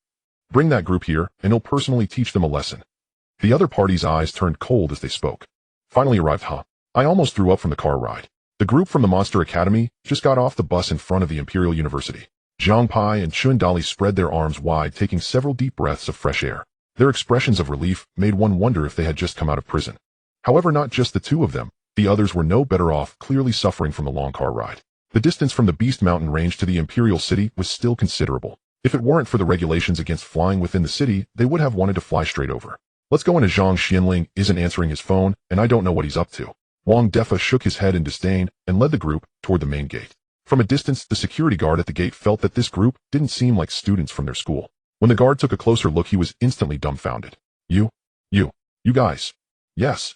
"Bring that group here, and he'll personally teach them a lesson." The other party's eyes turned cold as they spoke. "Finally arrived, huh? I almost threw up from the car ride." The group from the Monster Academy just got off the bus in front of the Imperial University. Zhang Pai and Chun Dali spread their arms wide, taking several deep breaths of fresh air. Their expressions of relief made one wonder if they had just come out of prison. However, not just the two of them. The others were no better off, clearly suffering from the long car ride. The distance from the Beast Mountain range to the Imperial City was still considerable. If it weren't for the regulations against flying within the city, they would have wanted to fly straight over. "Let's go in." As Zhang Xianling isn't answering his phone, and I don't know what he's up to. Wang Defa shook his head in disdain and led the group toward the main gate. From a distance, the security guard at the gate felt that this group didn't seem like students from their school. When the guard took a closer look, he was instantly dumbfounded. You guys. Yes.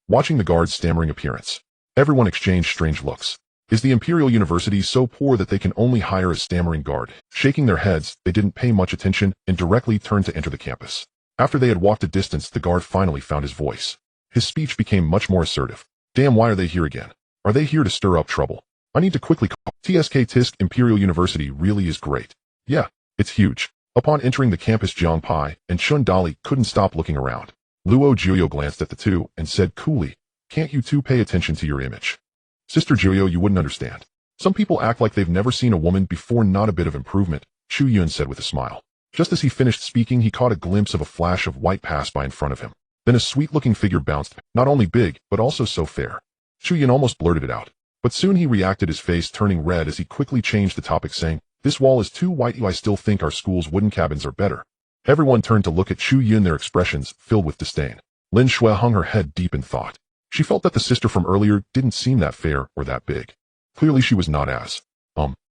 Watching the guard's stammering appearance, everyone exchanged strange looks. Is the Imperial University so poor that they can only hire a stammering guard? Shaking their heads, they didn't pay much attention and directly turned to enter the campus. After they had walked a distance, the guard finally found his voice. His speech became much more assertive. "Damn, why are they here again? Are they here to stir up trouble? I need to quickly call Tisk Imperial University really is great. Yeah, it's huge." Upon entering the campus, Jiang Pai and Chun Dali couldn't stop looking around. Luo Juyo glanced at the two and said coolly, "Can't you two pay attention to your image?" "Sister Juyo, you wouldn't understand. Some people act like they've never seen a woman before. Not a bit of improvement," Chu Yun said with a smile. Just as he finished speaking, he caught a glimpse of a flash of white pass by in front of him. Then a sweet-looking figure bounced, not only big, but also so fair. Chu Yun almost blurted it out. But soon he reacted, his face turning red as he quickly changed the topic, saying, "This wall is too white. I still think our school's wooden cabins are better." Everyone turned to look at Chu Yun, their expressions filled with disdain. Lin Shui hung her head deep in thought. She felt that the sister from earlier didn't seem that fair or that big. Clearly she was not as,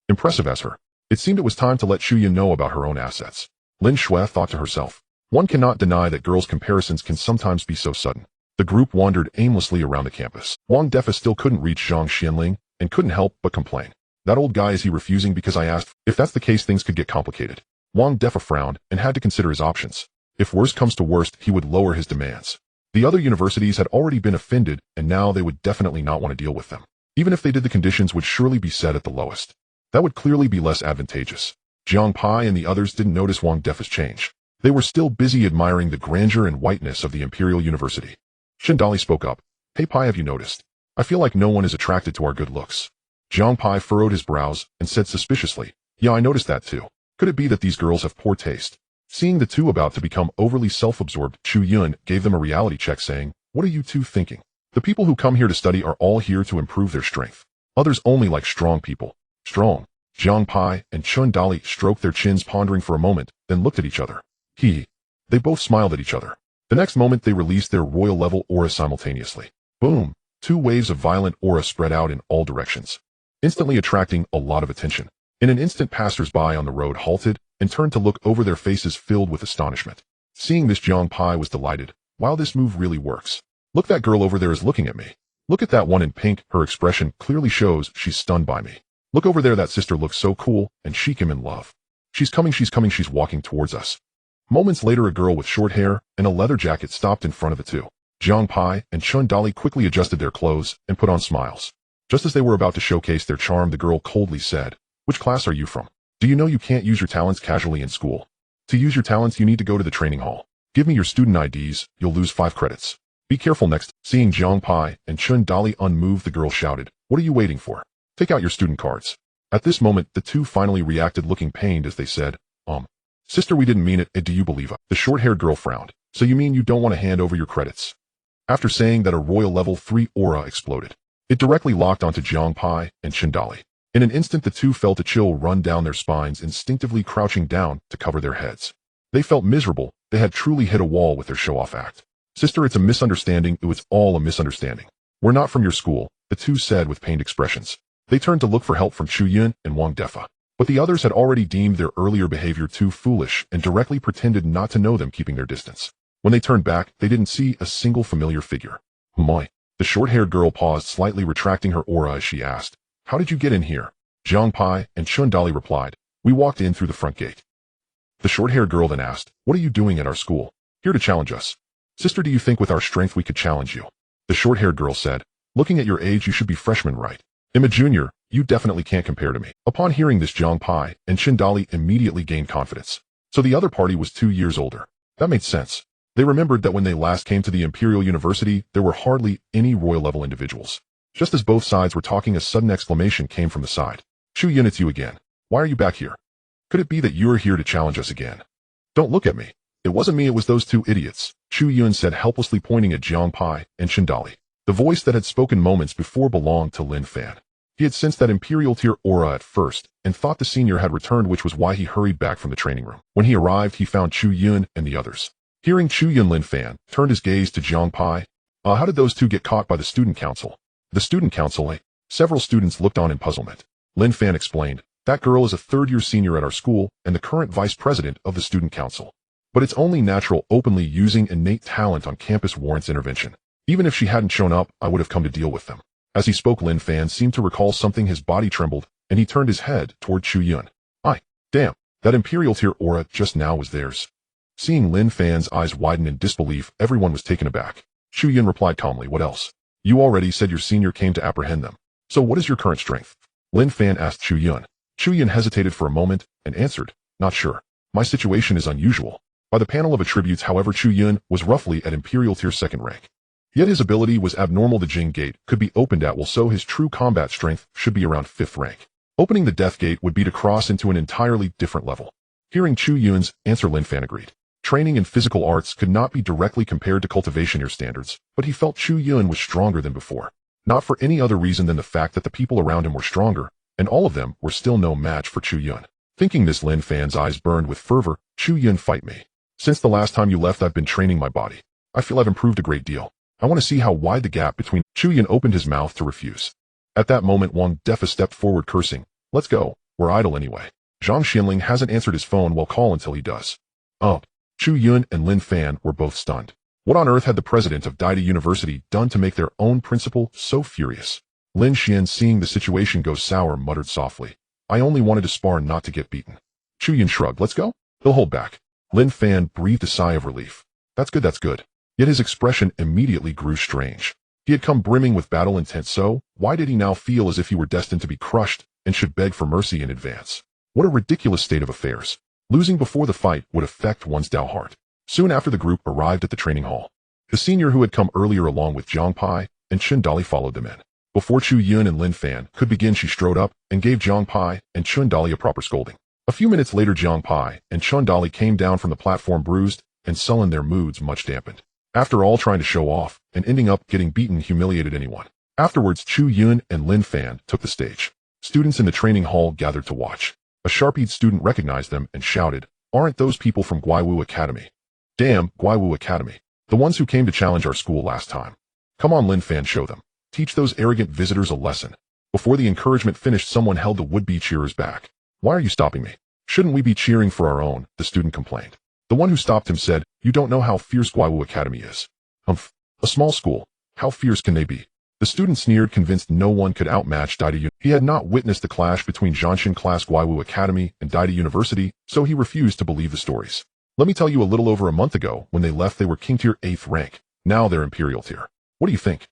impressive as her. It seemed it was time to let Chu Yun know about her own assets. Lin Shui thought to herself. One cannot deny that girls' comparisons can sometimes be so sudden. The group wandered aimlessly around the campus. Wang Defa still couldn't reach Zhang Xianling and couldn't help but complain. "That old guy, is he refusing because I asked?" If that's the case, things could get complicated. Wang Defa frowned and had to consider his options. If worst comes to worst, he would lower his demands. The other universities had already been offended, and now they would definitely not want to deal with them. Even if they did, the conditions would surely be set at the lowest. That would clearly be less advantageous. Jiang Pai and the others didn't notice Wang Defa's change. They were still busy admiring the grandeur and whiteness of the Imperial University. Shindali spoke up. "Hey Pai, have you noticed? I feel like no one is attracted to our good looks." Jiang Pai furrowed his brows and said suspiciously, "Yeah, I noticed that too. Could it be that these girls have poor taste?" Seeing the two about to become overly self-absorbed, Chu Yun gave them a reality check, saying, "What are you two thinking? The people who come here to study are all here to improve their strength. Others only like strong people. Strong. Jiang Pai and Chun Dali stroked their chins, pondering for a moment, then looked at each other. They both smiled at each other. The next moment they released their royal level aura simultaneously. Boom! 2 waves of violent aura spread out in all directions, instantly attracting a lot of attention. In an instant, passers-by on the road halted and turned to look over, their faces filled with astonishment. Seeing this, Jiang Pai was delighted. Wow, this move really works. Look, that girl over there is looking at me. Look at that one in pink, her expression clearly shows she's stunned by me. Look over there, that sister looks so cool and chic, I'm in love. She's coming, she's walking towards us. Moments later, a girl with short hair and a leather jacket stopped in front of the two. Jiang Pai and Chun Dali quickly adjusted their clothes and put on smiles. Just as they were about to showcase their charm, the girl coldly said, "Which class are you from? Do you know you can't use your talents casually in school? To use your talents, you need to go to the training hall. Give me your student IDs, you'll lose 5 credits. Be careful next." Seeing Jiang Pai and Chun Dali unmoved, the girl shouted, "What are you waiting for? Take out your student cards." At this moment, the two finally reacted, looking pained as they said, Sister, we didn't mean it, do you believe us?" The short-haired girl frowned. "So you mean you don't want to hand over your credits?" After saying that, a royal level 3 aura exploded. It directly locked onto Jiang Pai and Chun Dali. In an instant, the two felt a chill run down their spines, instinctively crouching down to cover their heads. They felt miserable. They had truly hit a wall with their show-off act. "Sister, it's a misunderstanding. It was all a misunderstanding. We're not from your school," the two said with pained expressions. They turned to look for help from Chu Yun and Wang Defa. But the others had already deemed their earlier behavior too foolish and directly pretended not to know them, keeping their distance. When they turned back, they didn't see a single familiar figure. "Humoy." The short-haired girl paused, slightly retracting her aura as she asked, "How did you get in here?" Jiang Pai and Chun Dali replied, "We walked in through the front gate." The short-haired girl then asked, "What are you doing at our school?" "Here to challenge us." "Sister, do you think with our strength we could challenge you?" The short-haired girl said, "Looking at your age, you should be freshman, right? I'm a junior. You definitely can't compare to me." Upon hearing this, Jiang Pai and Chun Dali immediately gained confidence. So the other party was 2 years older. That made sense. They remembered that when they last came to the Imperial University, there were hardly any royal-level individuals. Just as both sides were talking, a sudden exclamation came from the side. "Chu Yun, it's you again. Why are you back here? Could it be that you're here to challenge us again?" "Don't look at me. It wasn't me, it was those 2 idiots," Chu Yun said, helplessly pointing at Jiang Pai and Chun Dali. The voice that had spoken moments before belonged to Lin Fan. He had sensed that Imperial tier aura at first and thought the senior had returned, which was why he hurried back from the training room. When he arrived, he found Chu Yun and the others. Hearing Chu Yun, Lin Fan turned his gaze to Jiang Pai. How did those 2 get caught by the student council?" "The student council, eh?" Several students looked on in puzzlement. Lin Fan explained, "That girl is a 3rd-year senior at our school and the current vice president of the student council. But it's only natural, openly using innate talent on campus warrants intervention. Even if she hadn't shown up, I would have come to deal with them." As he spoke, Lin Fan seemed to recall something. His body trembled, and he turned his head toward Chu Yun. Damn, that Imperial tier aura just now was theirs." Seeing Lin Fan's eyes widen in disbelief, everyone was taken aback. Chu Yun replied calmly, "What else? You already said your senior came to apprehend them. So what is your current strength?" Lin Fan asked Chu Yun. Chu Yun hesitated for a moment and answered, "Not sure. My situation is unusual." By the panel of attributes, however, Chu Yun was roughly at Imperial tier 2nd rank. Yet his ability was abnormal. The Jing Gate could be opened at will, so his true combat strength should be around 5th rank. Opening the Death Gate would be to cross into an entirely different level. Hearing Chu Yun's answer, Lin Fan agreed. Training in physical arts could not be directly compared to cultivation standards, but he felt Chu Yun was stronger than before. Not for any other reason than the fact that the people around him were stronger, and all of them were still no match for Chu Yun. Thinking this, Lin Fan's eyes burned with fervor. "Chu Yun, fight me. Since the last time you left, I've been training my body. I feel I've improved a great deal. I want to see how wide the gap between..." Chu Yun opened his mouth to refuse. At that moment, Wang Defa stepped forward, cursing, "Let's go. We're idle anyway. Zhang Xinling hasn't answered his phone. We'll call until he does." Chu Yun and Lin Fan were both stunned. What on earth had the president of Daida University done to make their own principal so furious? Lin Xian, seeing the situation go sour, muttered softly, "I only wanted to spar, not to get beaten." Chu Yun shrugged. "Let's go." "He'll hold back." Lin Fan breathed a sigh of relief. That's good, that's good." Yet his expression immediately grew strange. He had come brimming with battle intent, so why did he now feel as if he were destined to be crushed and should beg for mercy in advance? What a ridiculous state of affairs. Losing before the fight would affect one's Dao heart. Soon after, the group arrived at the training hall. The senior who had come earlier along with Jiang Pai and Chun Dali followed them in. Before Chu Yun and Lin Fan could begin, she strode up and gave Jiang Pai and Chun Dali a proper scolding. A few minutes later, Jiang Pai and Chun Dali came down from the platform, bruised and sullen, their moods much dampened. After all trying to show off and ending up getting beaten humiliated anyone. Afterwards, Chu Yun and Lin Fan took the stage. Students in the training hall gathered to watch. A sharp-eyed student recognized them and shouted, "Aren't those people from Guiwu Academy?" "Damn, Guiwu Academy. The ones who came to challenge our school last time. Come on, Lin Fan, show them. Teach those arrogant visitors a lesson." Before the encouragement finished, someone held the would-be cheerers back. "Why are you stopping me? Shouldn't we be cheering for our own?" the student complained. The one who stopped him said, "You don't know how fierce Guiwu Academy is. Humph. A small school. How fierce can they be?" The student sneered, convinced no one could outmatch Daida. He had not witnessed the clash between Jianshan class Guiwu Academy and Daida University, so he refused to believe the stories. "Let me tell you, a little over a month ago, when they left, they were King Tier 8th rank. Now they're Imperial Tier. What do you think?"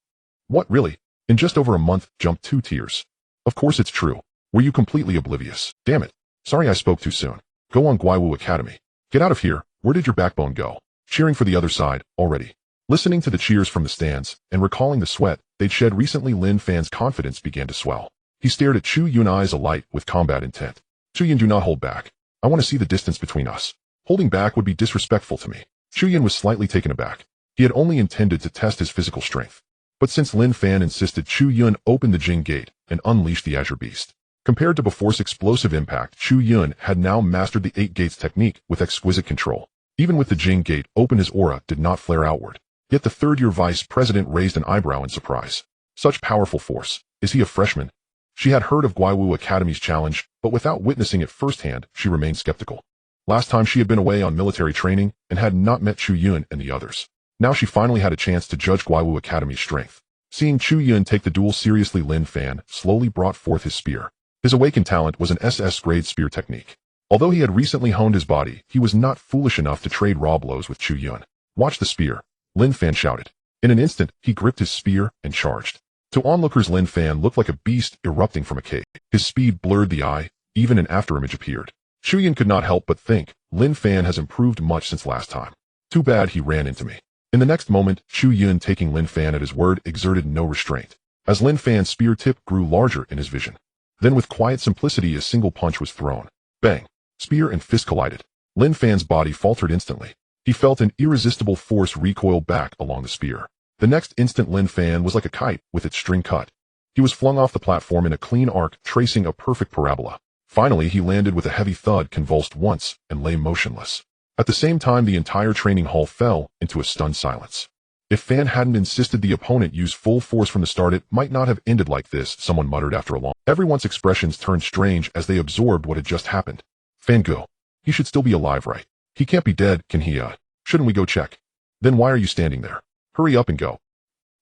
"What, really? In just over a month, jumped 2 tiers. Of course it's true. Were you completely oblivious? Damn it. Sorry I spoke too soon. Go on, Guiwu Academy. Get out of here. Where did your backbone go?" Cheering for the other side, already. Listening to the cheers from the stands, and recalling the sweat they'd shed recently, Lin Fan's confidence began to swell. He stared at Chu Yun, eyes alight with combat intent. "Chu Yun, do not hold back. I want to see the distance between us. Holding back would be disrespectful to me." Chu Yun was slightly taken aback. He had only intended to test his physical strength. But since Lin Fan insisted, Chu Yun opened the Jing Gate and unleashed the Azure Beast. Compared to before's explosive impact, Chu Yun had now mastered the 8 Gates technique with exquisite control. Even with the Jing Gate open, his aura did not flare outward. Yet the third-year vice president raised an eyebrow in surprise. Such powerful force. Is he a freshman? She had heard of Guiwu Academy's challenge, but without witnessing it firsthand, she remained skeptical. Last time she had been away on military training and had not met Chu Yun and the others. Now she finally had a chance to judge Guiwu Academy's strength. Seeing Chu Yun take the duel seriously, Lin Fan slowly brought forth his spear. His awakened talent was an SSS-grade spear technique. Although he had recently honed his body, he was not foolish enough to trade raw blows with Chu Yun. "Watch the spear," Lin Fan shouted. In an instant, he gripped his spear and charged. To onlookers, Lin Fan looked like a beast erupting from a cave. His speed blurred the eye. Even an afterimage appeared. Chu Yun could not help but think, Lin Fan has improved much since last time. Too bad he ran into me. In the next moment, Chu Yun, taking Lin Fan at his word, exerted no restraint. As Lin Fan's spear tip grew larger in his vision. Then with quiet simplicity, a single punch was thrown. Bang! Spear and fist collided. Lin Fan's body faltered instantly. He felt an irresistible force recoil back along the spear. The next instant, Lin Fan was like a kite with its string cut. He was flung off the platform in a clean arc, tracing a perfect parabola. Finally, he landed with a heavy thud, convulsed once, and lay motionless. At the same time, the entire training hall fell into a stunned silence. If Fan hadn't insisted the opponent use full force from the start, it might not have ended like this, someone muttered after a long. Everyone's expressions turned strange as they absorbed what had just happened. "Fan, go. He should still be alive, right? He can't be dead, can he? Shouldn't we go check?" "Then why are you standing there? Hurry up and go."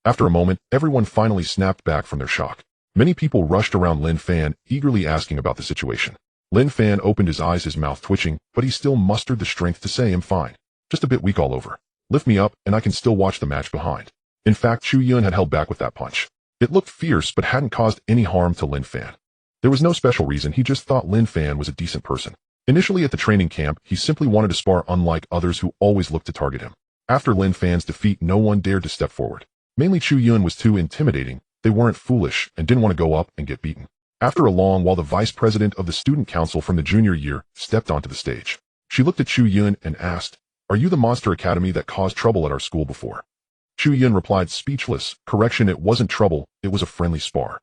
After a moment, everyone finally snapped back from their shock. Many people rushed around Lin Fan, eagerly asking about the situation. Lin Fan opened his eyes, his mouth twitching, but he still mustered the strength to say, "I'm fine. Just a bit weak all over. Lift me up, and I can still watch the match behind." In fact, Chu Yun had held back with that punch. It looked fierce, but hadn't caused any harm to Lin Fan. There was no special reason, he just thought Lin Fan was a decent person. Initially at the training camp, he simply wanted to spar, unlike others who always looked to target him. After Lin Fan's defeat, no one dared to step forward. Mainly Chu Yun was too intimidating. They weren't foolish and didn't want to go up and get beaten. After a long while, the vice president of the student council from the junior year stepped onto the stage. She looked at Chu Yun and asked, "Are you the Monster Academy that caused trouble at our school before?" Chu Yun replied, speechless, "Correction, it wasn't trouble, it was a friendly spar."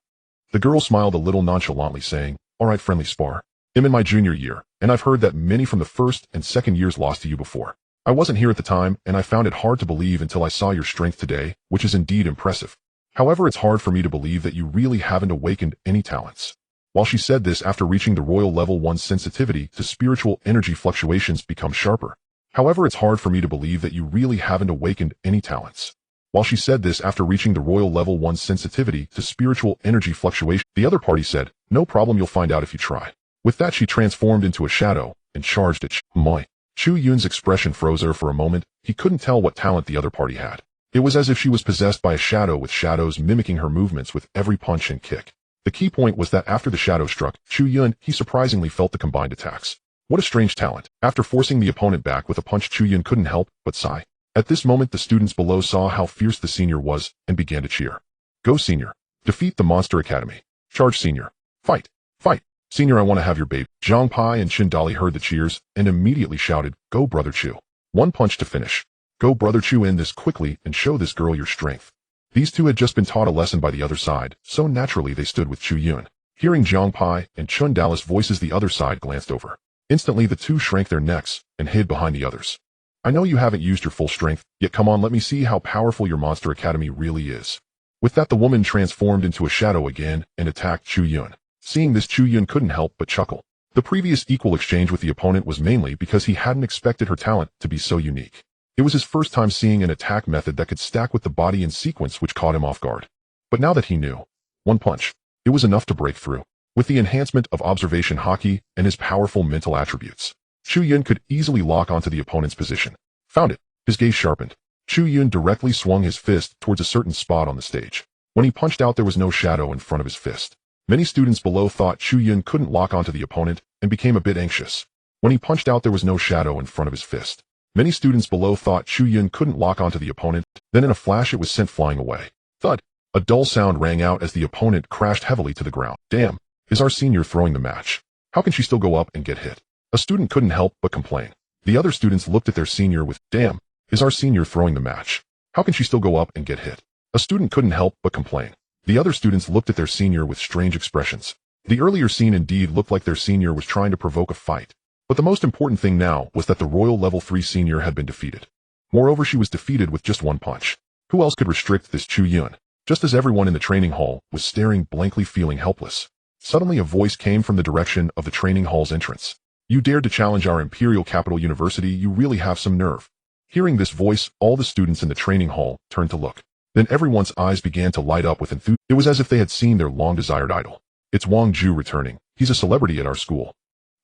The girl smiled a little nonchalantly, saying, "All right, friendly spar. I'm in my junior year, and I've heard that many from the first and second years lost to you before. I wasn't here at the time, and I found it hard to believe until I saw your strength today, which is indeed impressive. However, it's hard for me to believe that you really haven't awakened any talents." While she said this, after reaching the royal level 1, sensitivity to spiritual energy fluctuations become sharper. However, it's hard for me to believe that you really haven't awakened any talents. While she said this, after reaching the royal level 1 sensitivity to spiritual energy fluctuation, the other party said, "No problem, you'll find out if you try." With that, she transformed into a shadow and charged at Moi. Chu Yun's expression froze her for a moment. He couldn't tell what talent the other party had. It was as if she was possessed by a shadow, with shadows mimicking her movements with every punch and kick. The key point was that after the shadow struck Chu Yun, he surprisingly felt the combined attacks. What a strange talent. After forcing the opponent back with a punch, Chu Yun couldn't help but sigh. At this moment, the students below saw how fierce the senior was and began to cheer. "Go, senior. Defeat the Monster Academy. Charge, senior. Fight. Fight. Senior, I want to have your baby." Zhang Pai and Qin Dali heard the cheers and immediately shouted, "Go, brother Chu. One punch to finish. Go brother Chu Yun this quickly and show this girl your strength. These two had just been taught a lesson by the other side, so naturally they stood with Chu Yun. Hearing Jiang Pai and Chun Dallas voices, the other side glanced over. Instantly the two shrank their necks and hid behind the others. I know you haven't used your full strength, yet come on, let me see how powerful your Monster Academy really is. With that, the woman transformed into a shadow again and attacked Chu Yun. Seeing this, Chu Yun couldn't help but chuckle. The previous equal exchange with the opponent was mainly because he hadn't expected her talent to be so unique. It was his first time seeing an attack method that could stack with the body in sequence, which caught him off guard. But now that he knew, one punch, it was enough to break through. With the enhancement of observation haki and his powerful mental attributes, Chu Yun could easily lock onto the opponent's position. Found it. His gaze sharpened. Chu Yun directly swung his fist towards a certain spot on the stage. When he punched out, there was no shadow in front of his fist. Many students below thought Chu Yun couldn't lock onto the opponent and became a bit anxious. When he punched out, there was no shadow in front of his fist. Many students below thought Chu Yun couldn't lock onto the opponent, then in a flash it was sent flying away. Thud! A dull sound rang out as the opponent crashed heavily to the ground. Damn! Is our senior throwing the match? How can she still go up and get hit? A student couldn't help but complain. The other students looked at their senior with, damn! Is our senior throwing the match? How can she still go up and get hit? A student couldn't help but complain. The other students looked at their senior with strange expressions. The earlier scene indeed looked like their senior was trying to provoke a fight. But the most important thing now was that the Royal Level 3 senior had been defeated. Moreover, she was defeated with just one punch. Who else could restrict this Chu Yun? Just as everyone in the training hall was staring blankly, feeling helpless, suddenly a voice came from the direction of the training hall's entrance. You dared to challenge our Imperial Capital University, you really have some nerve. Hearing this voice, all the students in the training hall turned to look. Then everyone's eyes began to light up with enthusiasm. It was as if they had seen their long-desired idol. It's Wang Ju returning. He's a celebrity at our school.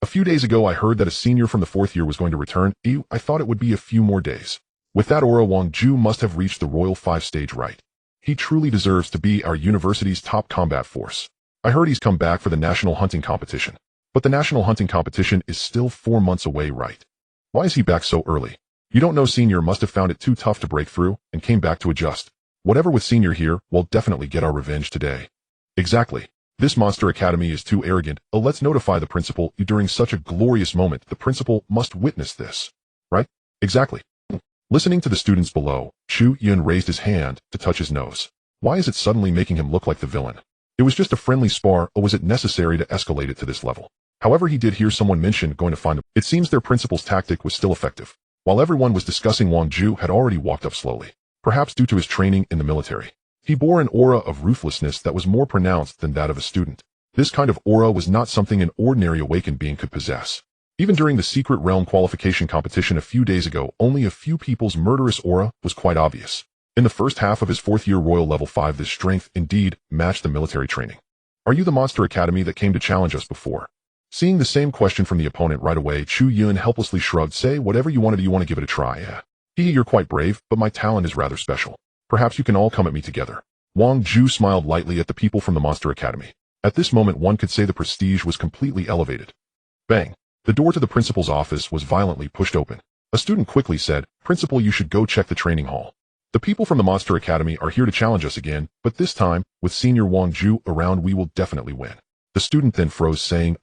A few days ago I heard that a senior from the 4th year was going to return. I thought it would be a few more days. With that aura, Wang Ju must have reached the Royal 5 stage right. He truly deserves to be our university's top combat force. I heard he's come back for the national hunting competition. But the national hunting competition is still 4 months away, right? Why is he back so early? You don't know, senior must have found it too tough to break through and came back to adjust. Whatever with senior here, we'll definitely get our revenge today. Exactly. This Monster Academy is too arrogant. Let's notify the principal. During such a glorious moment, the principal must witness this. Right? Exactly. Listening to the students below, Chu Yun raised his hand to touch his nose. Why is it suddenly making him look like the villain? It was just a friendly spar, or was it necessary to escalate it to this level? However, he did hear someone mention going to find him. It seems their principal's tactic was still effective. While everyone was discussing, Wang Ju had already walked up slowly. Perhaps due to his training in the military. He bore an aura of ruthlessness that was more pronounced than that of a student. This kind of aura was not something an ordinary awakened being could possess. Even during the secret realm qualification competition a few days ago, only a few people's murderous aura was quite obvious. In the first half of his 4th year Royal Level 5, this strength indeed matched the military training. Are you the Monster Academy that came to challenge us before? Seeing the same question from the opponent right away, Chu Yun helplessly shrugged. Say whatever you want to do, you want to give it a try, yeah. You're quite brave, but my talent is rather special. Perhaps you can all come at me together. Wang Ju smiled lightly at the people from the Monster Academy. At this moment one could say the prestige was completely elevated. Bang! The door to the principal's office was violently pushed open. A student quickly said, Principal, you should go check the training hall. The people from the Monster Academy are here to challenge us again, but this time, with Senior Wang Ju around, we will definitely win. The student then froze, saying,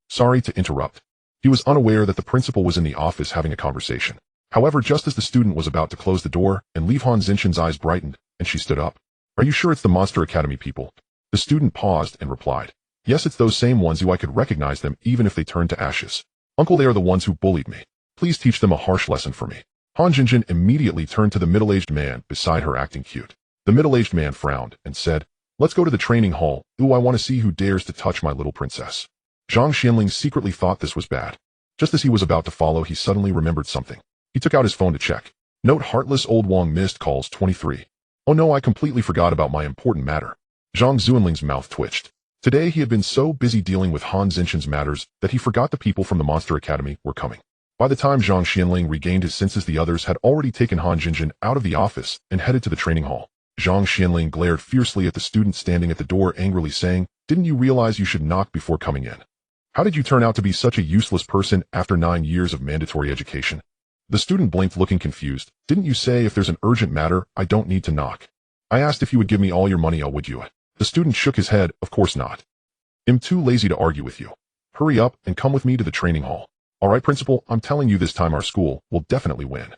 sorry to interrupt. He was unaware that the principal was in the office having a conversation. However, just as the student was about to close the door and leave, Han Zinshan's eyes brightened, and she stood up. Are you sure it's the Monster Academy people? The student paused and replied, yes, it's those same ones who I could recognize them even if they turned to ashes. Uncle, they are the ones who bullied me. Please teach them a harsh lesson for me. Han Zinshan immediately turned to the middle-aged man beside her, acting cute. The middle-aged man frowned and said, let's go to the training hall. Ooh, I want to see who dares to touch my little princess. Zhang Xianling secretly thought this was bad. Just as he was about to follow, he suddenly remembered something. He took out his phone to check. Note: heartless old Wang missed calls 23. Oh no, I completely forgot about my important matter. Zhang Zuanling's mouth twitched. Today he had been so busy dealing with Han Zinshan's matters that he forgot the people from the Monster Academy were coming. By the time Zhang Xianling regained his senses, the others had already taken Han Zinshan out of the office and headed to the training hall. Zhang Xianling glared fiercely at the student standing at the door, angrily saying, didn't you realize you should knock before coming in? How did you turn out to be such a useless person after 9 years of mandatory education? The student blinked, looking confused. Didn't you say if there's an urgent matter, I don't need to knock? I asked if you would give me all your money, would you? The student shook his head. Of course not. I'm too lazy to argue with you. Hurry up and come with me to the training hall. All right, principal, I'm telling you, this time our school will definitely win.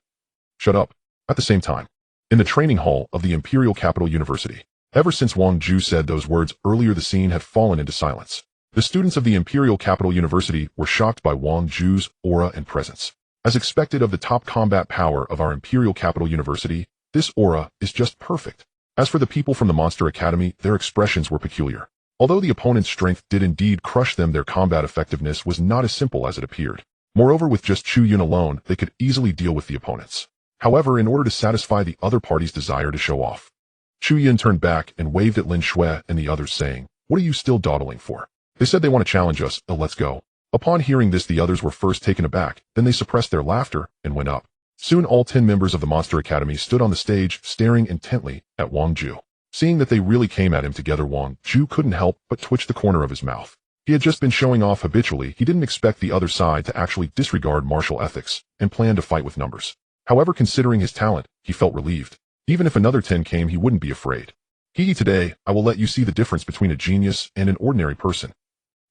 Shut up. At the same time, in the training hall of the Imperial Capital University, ever since Wang Ju said those words earlier, the scene had fallen into silence. The students of the Imperial Capital University were shocked by Wang Ju's aura and presence. As expected of the top combat power of our Imperial Capital University, this aura is just perfect. As for the people from the Monster Academy, their expressions were peculiar. Although the opponent's strength did indeed crush them, their combat effectiveness was not as simple as it appeared. Moreover, with just Chu Yun alone, they could easily deal with the opponents. However, in order to satisfy the other party's desire to show off, Chu Yun turned back and waved at Lin Shui and the others, saying, "What are you still dawdling for? They said they want to challenge us, let's go." Upon hearing this, the others were first taken aback, then they suppressed their laughter and went up. Soon all 10 members of the Monster Academy stood on the stage, staring intently at Wang Ju. Seeing that they really came at him together, Wang Ju couldn't help but twitch the corner of his mouth. He had just been showing off habitually. He didn't expect the other side to actually disregard martial ethics and plan to fight with numbers. However, considering his talent, he felt relieved. Even if another 10 came, he wouldn't be afraid. Today, I will let you see the difference between a genius and an ordinary person.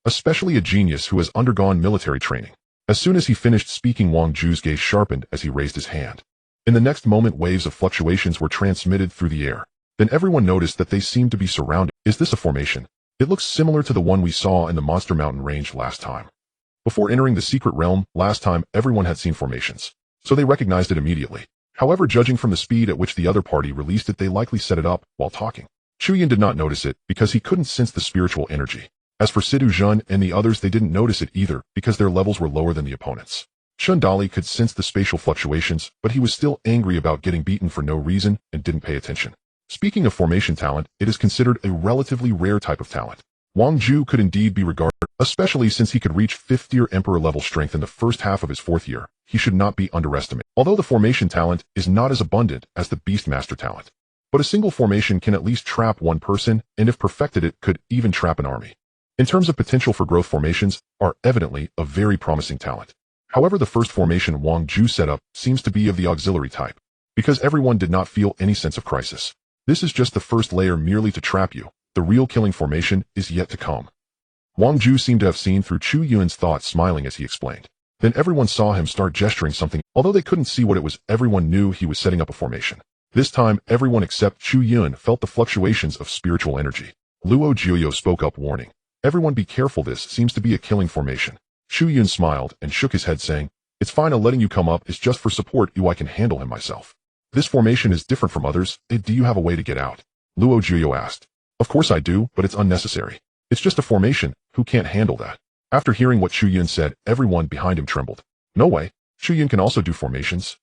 Especially a genius who has undergone military training. As soon as he finished speaking, Wang Ju's gaze sharpened as he raised his hand. In the next moment, waves of fluctuations were transmitted through the air. Then everyone noticed that they seemed to be surrounded. Is this a formation? It looks similar to the one we saw in the Monster Mountain range last time. Before entering the secret realm, last time everyone had seen formations, so they recognized it immediately. However, judging from the speed at which the other party released it, they likely set it up while talking. Chu Yun did not notice it because he couldn't sense the spiritual energy. As for Sidu Zhun and the others, they didn't notice it either because their levels were lower than the opponents. Shun Dali could sense the spatial fluctuations, but he was still angry about getting beaten for no reason and didn't pay attention. Speaking of formation talent, it is considered a relatively rare type of talent. Wang Ju could indeed be regarded, especially since he could reach 5th-tier Emperor level strength in the first half of his 4th year. He should not be underestimated. Although the formation talent is not as abundant as the Beastmaster talent, but a single formation can at least trap one person, and if perfected, it could even trap an army. In terms of potential for growth, formations are evidently a very promising talent. However, the first formation Wang Ju set up seems to be of the auxiliary type, because everyone did not feel any sense of crisis. This is just the first layer merely to trap you. The real killing formation is yet to come. Wang Ju seemed to have seen through Chu Yun's thoughts, smiling as he explained. Then everyone saw him start gesturing something. Although they couldn't see what it was, everyone knew he was setting up a formation. This time, everyone except Chu Yun felt the fluctuations of spiritual energy. Luo Jiuyo spoke up, warning, "Everyone be careful, this seems to be a killing formation." Chu Yun smiled and shook his head, saying, "It's fine, letting you come up is just for support. I can handle him myself. This formation is different from others. Do you have a way to get out?" Luo Jiuyo asked. "Of course I do, but it's unnecessary. It's just a formation. Who can't handle that?" After hearing what Chu Yun said, everyone behind him trembled. No way. Chu Yun can also do formations?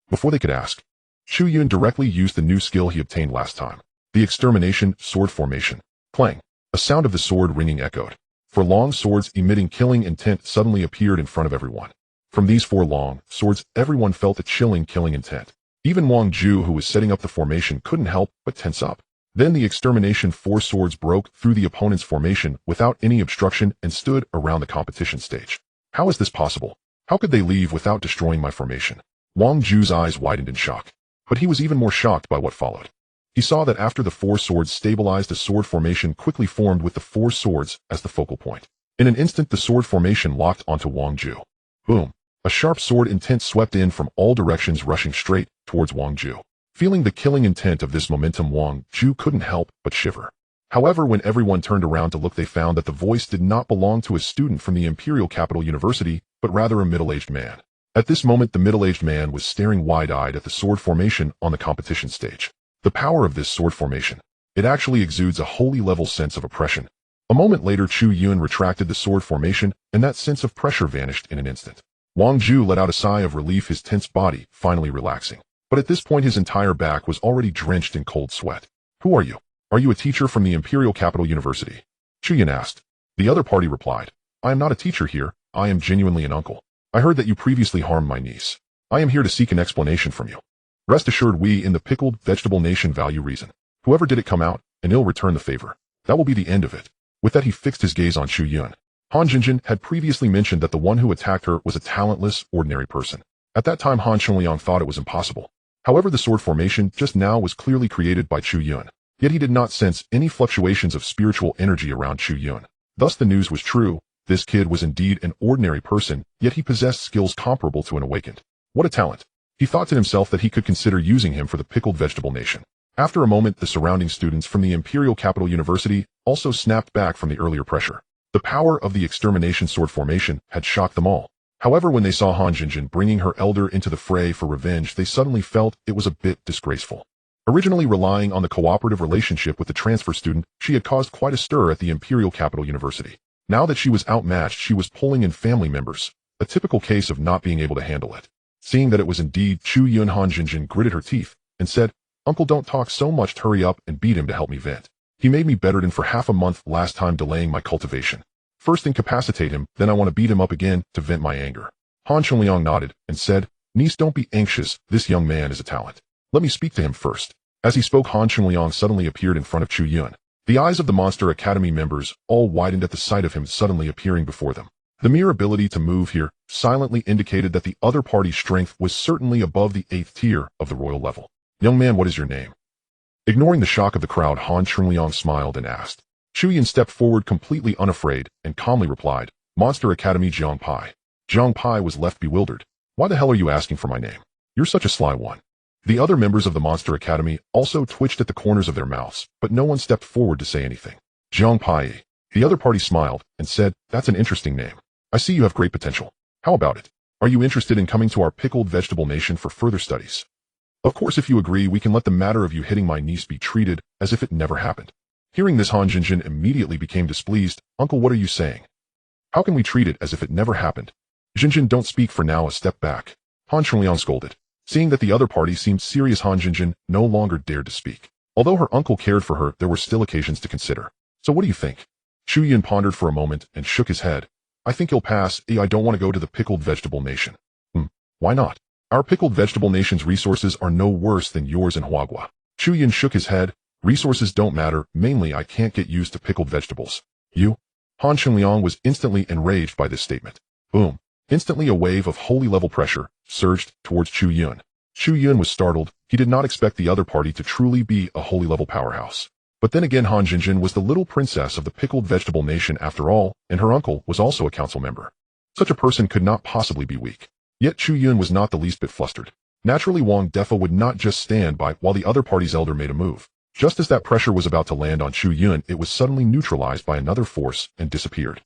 Before they could ask, Chu Yun directly used the new skill he obtained last time. The Extermination Sword Formation. Clang. A sound of the sword ringing echoed. 4 long swords emitting killing intent suddenly appeared in front of everyone. From these 4 long swords, everyone felt a chilling killing intent. Even Wang Ju, who was setting up the formation, couldn't help but tense up. Then the Extermination 4 swords broke through the opponent's formation without any obstruction and stood around the competition stage. How is this possible? How could they leave without destroying my formation? Wang Ju's eyes widened in shock. But he was even more shocked by what followed. He saw that after the 4 swords stabilized, a sword formation quickly formed with the 4 swords as the focal point. In an instant, the sword formation locked onto Wang Ju. Boom! A sharp sword intent swept in from all directions, rushing straight towards Wang Ju. Feeling the killing intent of this momentum, Wang Ju couldn't help but shiver. However, when everyone turned around to look, they found that the voice did not belong to a student from the Imperial Capital University, but rather a middle-aged man. At this moment, the middle-aged man was staring wide-eyed at the sword formation on the competition stage. The power of this sword formation. It actually exudes a holy level sense of oppression. A moment later, Chu Yun retracted the sword formation, and that sense of pressure vanished in an instant. Wang Ju let out a sigh of relief, his tense body finally relaxing. But at this point, his entire back was already drenched in cold sweat. "Who are you? Are you a teacher from the Imperial Capital University?" Chu Yun asked. The other party replied, "I am not a teacher here. I am genuinely an uncle. I heard that you previously harmed my niece. I am here to seek an explanation from you. Rest assured, we in the Pickled Vegetable Nation value reason. Whoever did it come out, and he'll return the favor. That will be the end of it." With that, he fixed his gaze on Chu Yun. Han Jinjin had previously mentioned that the one who attacked her was a talentless, ordinary person. At that time, Han Shunliang thought it was impossible. However, the sword formation just now was clearly created by Chu Yun. Yet he did not sense any fluctuations of spiritual energy around Chu Yun. Thus the news was true. This kid was indeed an ordinary person, yet he possessed skills comparable to an awakened. What a talent! He thought to himself that he could consider using him for the pickled vegetable nation. After a moment, the surrounding students from the Imperial Capital University also snapped back from the earlier pressure. The power of the extermination sword formation had shocked them all. However, when they saw Han Jinjin bringing her elder into the fray for revenge, they suddenly felt it was a bit disgraceful. Originally relying on the cooperative relationship with the transfer student, she had caused quite a stir at the Imperial Capital University. Now that she was outmatched, she was pulling in family members, a typical case of not being able to handle it. Seeing that it was indeed Chu Yun, Han Jinjin gritted her teeth and said, "Uncle, don't talk so much, hurry up and beat him to help me vent. He made me bedridden for half a month last time, delaying my cultivation. First incapacitate him, then I want to beat him up again to vent my anger." Han Chunliang nodded and said, "Niece, don't be anxious, this young man is a talent. Let me speak to him first." As he spoke, Han Chunliang suddenly appeared in front of Chu Yun. The eyes of the Monster Academy members all widened at the sight of him suddenly appearing before them. The mere ability to move here silently indicated that the other party's strength was certainly above the 8th tier of the royal level. "Young man, what is your name?" Ignoring the shock of the crowd, Han Chunliang smiled and asked. Chu Yun stepped forward completely unafraid and calmly replied, "Monster Academy Jiang Pai." Jiang Pai was left bewildered. "Why the hell are you asking for my name? You're such a sly one." The other members of the Monster Academy also twitched at the corners of their mouths, but no one stepped forward to say anything. Jiang Pai. The other party smiled and said, "That's an interesting name. I see you have great potential. How about it? Are you interested in coming to our pickled vegetable nation for further studies? Of course, if you agree, we can let the matter of you hitting my niece be treated as if it never happened." Hearing this, Han Jinjin immediately became displeased. "Uncle, what are you saying? How can we treat it as if it never happened?" "Jinjin, don't speak for now, a step back," Han Chunliang scolded. Seeing that the other party seemed serious, Han Jinjin no longer dared to speak. Although her uncle cared for her, there were still occasions to consider. "So what do you think?" Chu Yun pondered for a moment and shook his head. "I think you'll pass. I don't want to go to the pickled vegetable nation." Why not? Our pickled vegetable nation's resources are no worse than yours in Huagua." Chu Yun shook his head. "Resources don't matter, mainly I can't get used to pickled vegetables." "You?" Han Chunliang was instantly enraged by this statement. Boom. Instantly a wave of holy level pressure surged towards Chu Yun. Chu Yun was startled. He did not expect the other party to truly be a holy level powerhouse. But then again, Han Jinjin was the little princess of the pickled vegetable nation after all, and her uncle was also a council member. Such a person could not possibly be weak. Yet Chu Yun was not the least bit flustered. Naturally, Wang Defa would not just stand by while the other party's elder made a move. Just as that pressure was about to land on Chu Yun, it was suddenly neutralized by another force and disappeared.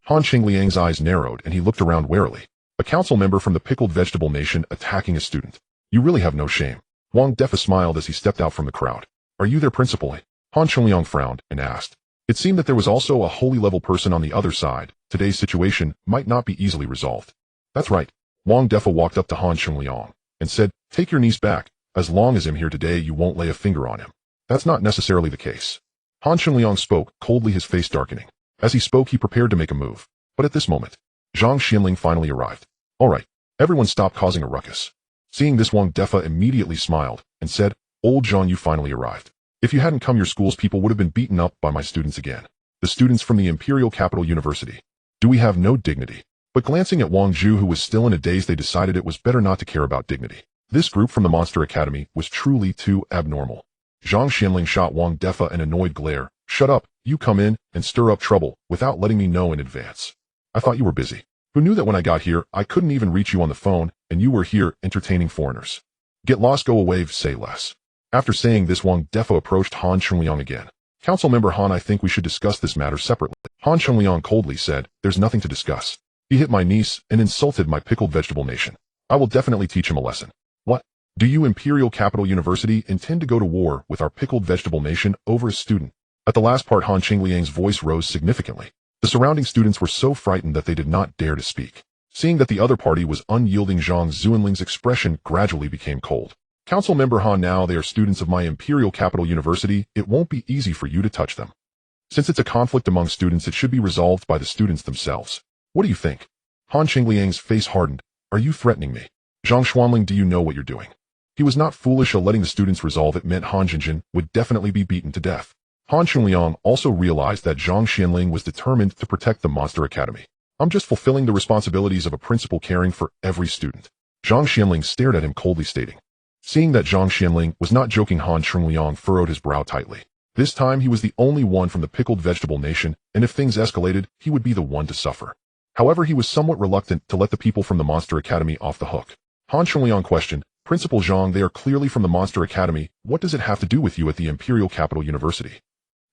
Han Qingliang's eyes narrowed and he looked around warily. A council member from the pickled vegetable nation attacking a student. "You really have no shame." Wang Defa smiled as he stepped out from the crowd. "Are you their principal?" Han Chunliang frowned and asked. It seemed that there was also a holy level person on the other side. Today's situation might not be easily resolved. "That's right." Wang Defa walked up to Han Chunliang and said, "Take your niece back. As long as I'm here today, you won't lay a finger on him." "That's not necessarily the case." Han Chunliang spoke, coldly, his face darkening. As he spoke, he prepared to make a move. But at this moment, Zhang Xianling finally arrived. "All right, everyone stop causing a ruckus." Seeing this, Wang Defa immediately smiled and said, "Old Zhang, you finally arrived. If you hadn't come, your school's people would have been beaten up by my students again. The students from the Imperial Capital University. Do we have no dignity?" But glancing at Wang Zhu, who was still in a daze, they decided it was better not to care about dignity. This group from the Monster Academy was truly too abnormal. Zhang Xianling shot Wang Defa an annoyed glare. "Shut up, you come in and stir up trouble without letting me know in advance. I thought you were busy. Who knew that when I got here, I couldn't even reach you on the phone, and you were here entertaining foreigners? Get lost, go away, say less." After saying this, Wang Defa approached Han Chunliang again. "Council member Han, I think we should discuss this matter separately." Han Chunliang coldly said, "There's nothing to discuss. He hit my niece and insulted my pickled vegetable nation. I will definitely teach him a lesson." "What? Do you, Imperial Capital University, intend to go to war with our pickled vegetable nation over a student?" At the last part, Han Qingliang's voice rose significantly. The surrounding students were so frightened that they did not dare to speak. Seeing that the other party was unyielding, Zhang Zuanling's expression gradually became cold. "Council member Han, now they are students of my Imperial Capital University. It won't be easy for you to touch them. Since it's a conflict among students, it should be resolved by the students themselves. What do you think?" Han Qingliang's face hardened. "Are you threatening me? Zhang Xuanling, do you know what you're doing?" He was not foolish, letting the students resolve it meant Han Jinjin would definitely be beaten to death. Han Chunliang also realized that Zhang Xianling was determined to protect the Monster Academy. "I'm just fulfilling the responsibilities of a principal, caring for every student." Zhang Xianling stared at him coldly, stating. Seeing that Zhang Xianling was not joking, Han Chunliang furrowed his brow tightly. This time he was the only one from the pickled vegetable nation, and if things escalated, he would be the one to suffer. However, he was somewhat reluctant to let the people from the Monster Academy off the hook. Han Chunliang questioned, Principal Zhang, they are clearly from the Monster Academy. What does it have to do with you at the Imperial Capital University?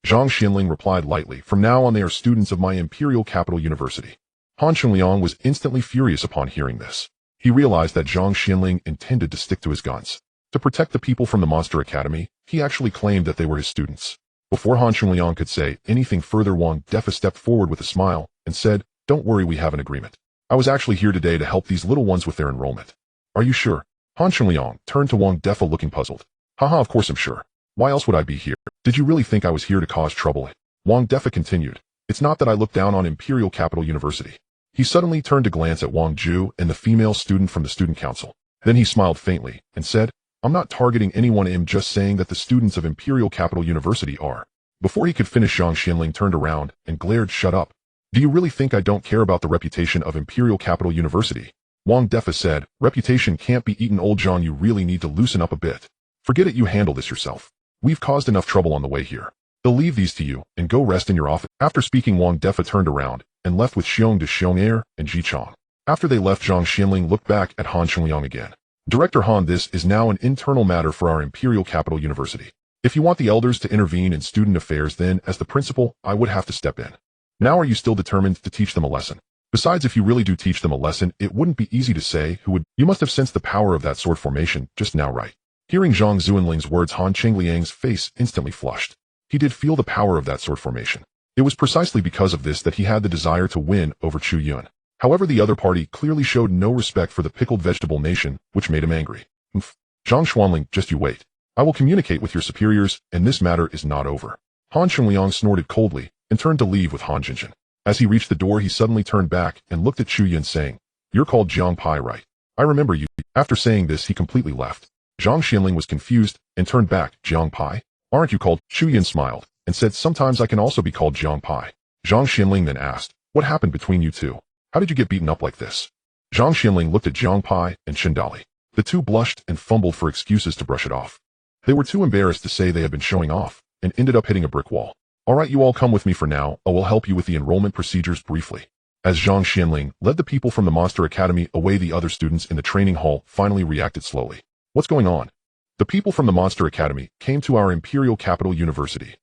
Zhang Xianling replied lightly, from now on they are students of my Imperial Capital University. Han Chengliang was instantly furious upon hearing this. He realized that Zhang Xianling intended to stick to his guns. To protect the people from the Monster Academy, he actually claimed that they were his students. Before Han Chengliang could say anything further, Wang Defa stepped forward with a smile and said, "Don't worry, we have an agreement. I was actually here today to help these little ones with their enrollment." "Are you sure?" Han Chengliang turned to Wang Defa looking puzzled. "Haha, of course I'm sure. Why else would I be here? Did you really think I was here to cause trouble?" Wang Defa continued, "It's not that I look down on Imperial Capital University." He suddenly turned to glance at Wang Ju and the female student from the student council. Then he smiled faintly and said, "I'm not targeting anyone, I'm just saying that the students of Imperial Capital University are." Before he could finish, Zhang Xianling turned around and glared, "Shut up. Do you really think I don't care about the reputation of Imperial Capital University?" Wang Defa said, "Reputation can't be eaten, old Zhang, you really need to loosen up a bit. Forget it, you handle this yourself. We've caused enough trouble on the way here. They'll leave these to you and go rest in your office." After speaking, Wang Defa turned around and left with Xiong de Xiong'er and Ji Chong. After they left, Zhang Xianling looked back at Han Chengliang again. "Director Han, this is now an internal matter for our Imperial Capital University. If you want the elders to intervene in student affairs, then, as the principal, I would have to step in. Now are you still determined to teach them a lesson? Besides, if you really do teach them a lesson, it wouldn't be easy to say who would. You must have sensed the power of that sword formation just now, right?" Hearing Zhang Zuanling's words, Han Chengliang's face instantly flushed. He did feel the power of that sword formation. It was precisely because of this that he had the desire to win over Chu Yun. However, the other party clearly showed no respect for the pickled vegetable nation, which made him angry. "Zhang Xuanling, just you wait. I will communicate with your superiors, and this matter is not over." Han Chengliang snorted coldly and turned to leave with Han Jinjin. As he reached the door, he suddenly turned back and looked at Chu Yun, saying, "You're called Jiang Pai, right? I remember you." After saying this, he completely left. Zhang Xianling was confused and turned back. "Jiang Pai? Aren't you called?" Chu Yun smiled and said, "Sometimes I can also be called Jiang Pai." Zhang Xianling then asked, "What happened between you two? How did you get beaten up like this?" Zhang Xianling looked at Jiang Pai and Shindali. The two blushed and fumbled for excuses to brush it off. They were too embarrassed to say they had been showing off, and ended up hitting a brick wall. "All right, you all come with me for now. I will help you with the enrollment procedures briefly." As Zhang Xianling led the people from the Monster Academy away, the other students in the training hall finally reacted slowly. "What's going on?" "The people from the Monster Academy came to our Imperial Capital University."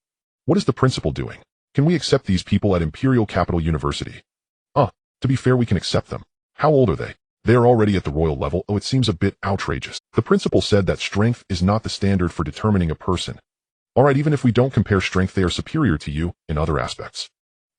"What is the principal doing? Can we accept these people at Imperial Capital University?" To be fair, we can accept them. How old are they?" "They are already at the royal level." "Oh, it seems a bit outrageous." The principal said that strength is not the standard for determining a person. "All right, even if we don't compare strength, they are superior to you in other aspects.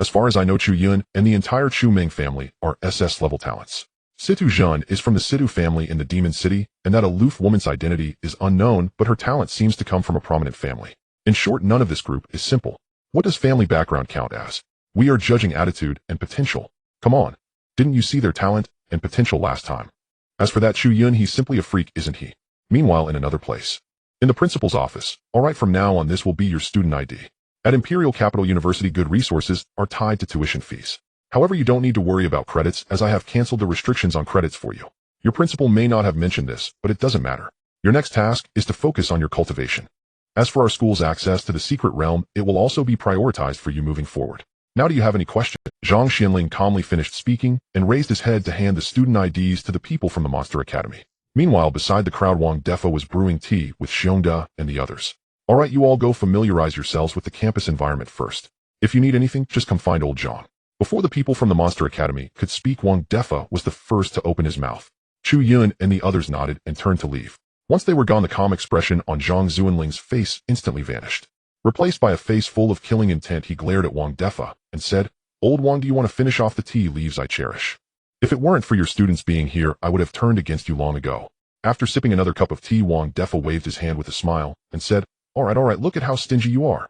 As far as I know, Chu Yun and the entire Chu Meng family are SS level talents. Situ Zhen is from the Situ family in the Demon City, and that aloof woman's identity is unknown, but her talent seems to come from a prominent family. In short, none of this group is simple. What does family background count as? We are judging attitude and potential. Come on. Didn't you see their talent and potential last time? As for that Chu Yun, he's simply a freak, isn't he?" Meanwhile, in another place. In the principal's office. "All right, from now on this will be your student ID. At Imperial Capital University, good resources are tied to tuition fees. However, you don't need to worry about credits, as I have canceled the restrictions on credits for you. Your principal may not have mentioned this, but it doesn't matter. Your next task is to focus on your cultivation. As for our school's access to the secret realm, it will also be prioritized for you moving forward. Now, do you have any questions?" Zhang Xianling calmly finished speaking and raised his head to hand the student IDs to the people from the Monster Academy. Meanwhile, beside the crowd, Wang Defa was brewing tea with Xiongda and the others. "All right, you all go familiarize yourselves with the campus environment first. If you need anything, just come find old Zhang." Before the people from the Monster Academy could speak, Wang Defa was the first to open his mouth. Chu Yun and the others nodded and turned to leave. Once they were gone, the calm expression on Zhang Zuanling's face instantly vanished. Replaced by a face full of killing intent, he glared at Wang Defa and said, "Old Wang, do you want to finish off the tea leaves I cherish? If it weren't for your students being here, I would have turned against you long ago." After sipping another cup of tea, Wang Defa waved his hand with a smile and said, all right, look at how stingy you are.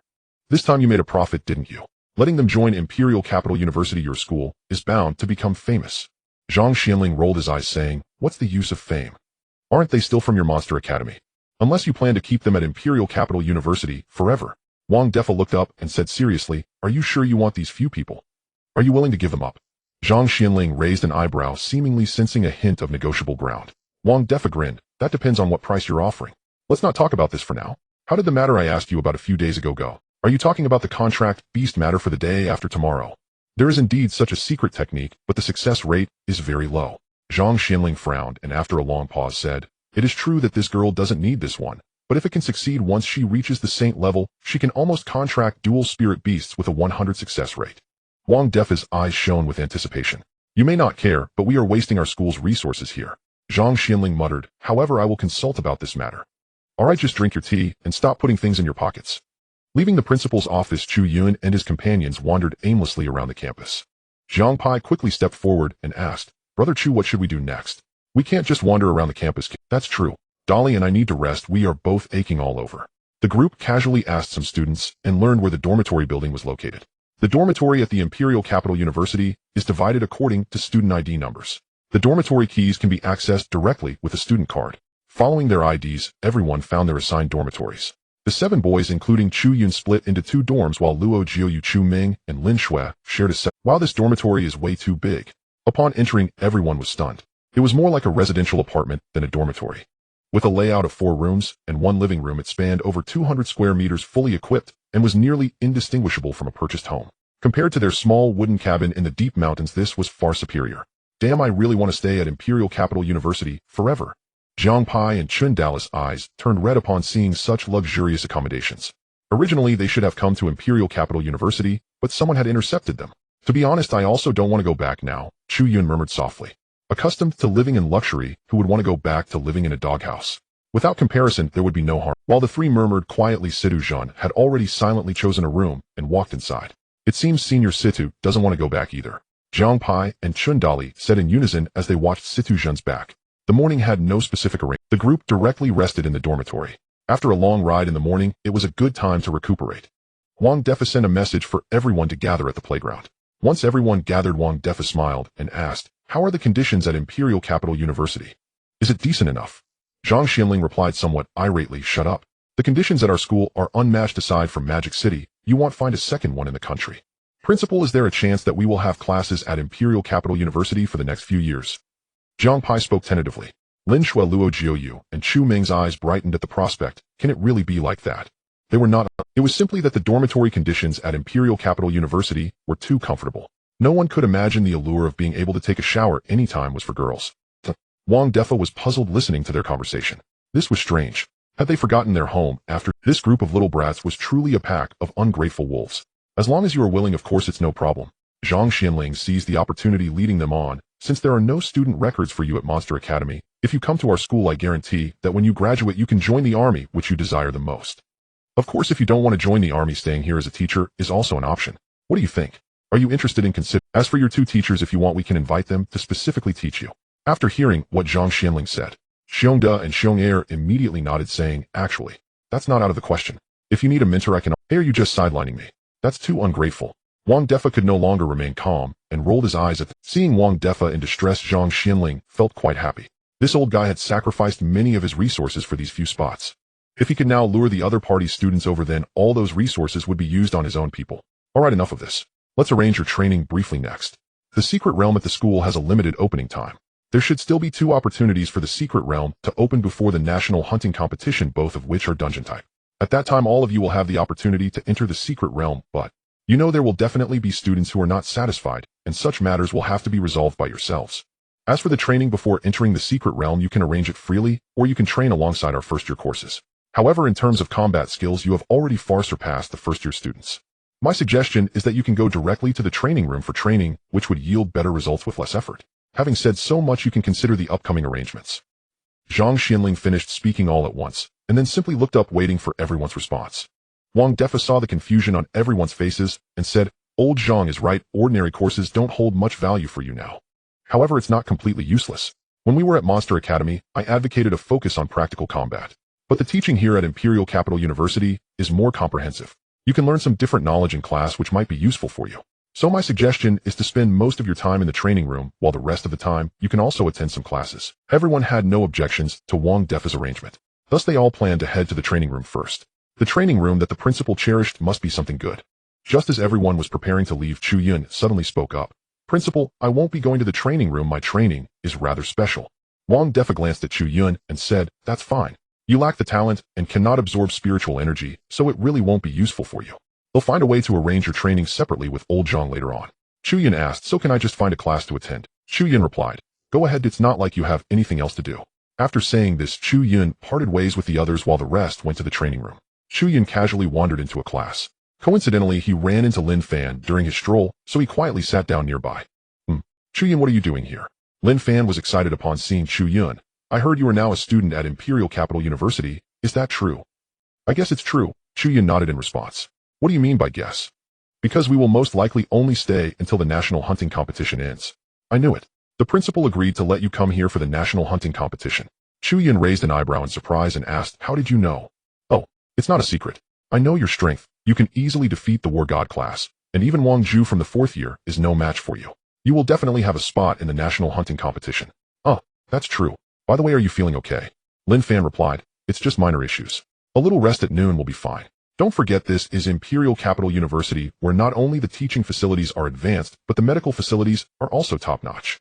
This time you made a profit, didn't you? Letting them join Imperial Capital University, your school, is bound to become famous." Zhang Xianling rolled his eyes, saying, "What's the use of fame? Aren't they still from your Monster Academy? Unless you plan to keep them at Imperial Capital University forever." Wang Defa looked up and said seriously, "Are you sure you want these few people? Are you willing to give them up?" Zhang Xianling raised an eyebrow, seemingly sensing a hint of negotiable ground. Wang Defa grinned, "That depends on what price you're offering. Let's not talk about this for now. How did the matter I asked you about a few days ago go? Are you talking about the contract beast matter for the day after tomorrow?" "There is indeed such a secret technique, but the success rate is very low." Zhang Xianling frowned and after a long pause said, It is true that this girl doesn't need this one, but if it can succeed once she reaches the saint level, she can almost contract dual spirit beasts with a 100 success rate. Wang Defa's eyes shone with anticipation. You may not care, but we are wasting our school's resources here. Zhang Xianling muttered, however, I will consult about this matter. Alright, just drink your tea and stop putting things in your pockets. Leaving the principal's office, Chu Yun and his companions wandered aimlessly around the campus. Zhang Pai quickly stepped forward and asked, Brother Chu, what should we do next? We can't just wander around the campus. That's true. Dolly and I need to rest, we are both aching all over. The group casually asked some students and learned where the dormitory building was located. The dormitory at the Imperial Capital University is divided according to student ID numbers. The dormitory keys can be accessed directly with a student card. Following their IDs, everyone found their assigned dormitories. The 7 boys, including Chu Yun, split into 2 dorms while Luo Jiuyu, Chu Ming, and Lin Shui shared a set. While this dormitory is way too big, upon entering, everyone was stunned. It was more like a residential apartment than a dormitory. With a layout of 4 rooms and 1 living room, it spanned over 200 square meters, fully equipped, and was nearly indistinguishable from a purchased home. Compared to their small wooden cabin in the deep mountains, this was far superior. Damn, I really want to stay at Imperial Capital University forever. Zhang Pai and Chun Dallas' eyes turned red upon seeing such luxurious accommodations. Originally, they should have come to Imperial Capital University, but someone had intercepted them. To be honest, I also don't want to go back now, Chu Yun murmured softly. Accustomed to living in luxury, who would want to go back to living in a doghouse? Without comparison, there would be no harm. While the 3 murmured quietly, Situ Zhan had already silently chosen a room and walked inside. It seems Senior Situ doesn't want to go back either. Zhang Pai and Chun Dali said in unison as they watched Situ Zhan's back. The morning had no specific arrangement. The group directly rested in the dormitory. After a long ride in the morning, it was a good time to recuperate. Wang Defa sent a message for everyone to gather at the playground. Once everyone gathered, Wang Defa smiled and asked, how are the conditions at Imperial Capital University? Is it decent enough? Zhang Xianling replied somewhat irately, shut up. The conditions at our school are unmatched. Aside from Magic City, you won't find a second one in the country. Principal, is there a chance that we will have classes at Imperial Capital University for the next few years? Zhang Pai spoke tentatively. Lin Shui, Luo Jiuyu, and Chu Ming's eyes brightened at the prospect. Can it really be like that? They were not. It was simply that the dormitory conditions at Imperial Capital University were too comfortable. No one could imagine the allure of being able to take a shower anytime was for girls. Wang Defa was puzzled listening to their conversation. This was strange. Had they forgotten their home after? This group of little brats was truly a pack of ungrateful wolves. As long as you are willing, of course, it's no problem. Zhang Xianling seized the opportunity, leading them on. Since there are no student records for you at Monster Academy, if you come to our school, I guarantee that when you graduate, you can join the army which you desire the most. Of course, if you don't want to join the army, staying here as a teacher is also an option. What do you think? Are you interested in considering? As for your 2 teachers, if you want, we can invite them to specifically teach you. After hearing what Zhang Xianling said, Xiongda and Xiong'er immediately nodded, saying, actually, that's not out of the question. If you need a mentor, I can. Hey, are you just sidelining me? That's too ungrateful. Wang Defa could no longer remain calm and rolled his eyes at seeing Wang Defa in distress. Zhang Xianling felt quite happy. This old guy had sacrificed many of his resources for these few spots. If he could now lure the other party's students over, then all those resources would be used on his own people. Alright, enough of this. Let's arrange your training briefly next. The secret realm at the school has a limited opening time. There should still be 2 opportunities for the secret realm to open before the national hunting competition, both of which are dungeon type. At that time, all of you will have the opportunity to enter the secret realm, but you know there will definitely be students who are not satisfied, and such matters will have to be resolved by yourselves. As for the training before entering the secret realm, you can arrange it freely, or you can train alongside our first-year courses. However, in terms of combat skills, you have already far surpassed the first-year students. My suggestion is that you can go directly to the training room for training, which would yield better results with less effort. Having said so much, you can consider the upcoming arrangements. Zhang Xianling finished speaking all at once, and then simply looked up, waiting for everyone's response. Wang Defa saw the confusion on everyone's faces and said, Old Zhang is right, ordinary courses don't hold much value for you now. However, it's not completely useless. When we were at Monster Academy, I advocated a focus on practical combat. But the teaching here at Imperial Capital University is more comprehensive. You can learn some different knowledge in class which might be useful for you. So my suggestion is to spend most of your time in the training room, while the rest of the time you can also attend some classes. Everyone had no objections to Wang Defa's arrangement. Thus they all planned to head to the training room first. The training room that the principal cherished must be something good. Just as everyone was preparing to leave, Chu Yun suddenly spoke up. Principal, I won't be going to the training room. My training is rather special. Wang Defa glanced at Chu Yun and said, that's fine. You lack the talent and cannot absorb spiritual energy, so it really won't be useful for you. They'll find a way to arrange your training separately with old Zhang later on. Chu Yun asked, so can I just find a class to attend? Chu Yun replied, go ahead, it's not like you have anything else to do. After saying this, Chu Yun parted ways with the others while the rest went to the training room. Chu Yun casually wandered into a class. Coincidentally, he ran into Lin Fan during his stroll, so he quietly sat down nearby. Chu Yun, what are you doing here? Lin Fan was excited upon seeing Chu Yun. I heard you are now a student at Imperial Capital University. Is that true? I guess it's true, Chu Yun nodded in response. What do you mean by guess? Because we will most likely only stay until the national hunting competition ends. I knew it. The principal agreed to let you come here for the national hunting competition. Chu Yun raised an eyebrow in surprise and asked, how did you know? Oh, it's not a secret. I know your strength. You can easily defeat the War God class, and even Wang Zhu from the 4th year is no match for you. You will definitely have a spot in the national hunting competition. Oh, that's true. By the way, are you feeling okay? Lin Fan replied, it's just minor issues. A little rest at noon will be fine. Don't forget this is Imperial Capital University, where not only the teaching facilities are advanced, but the medical facilities are also top-notch.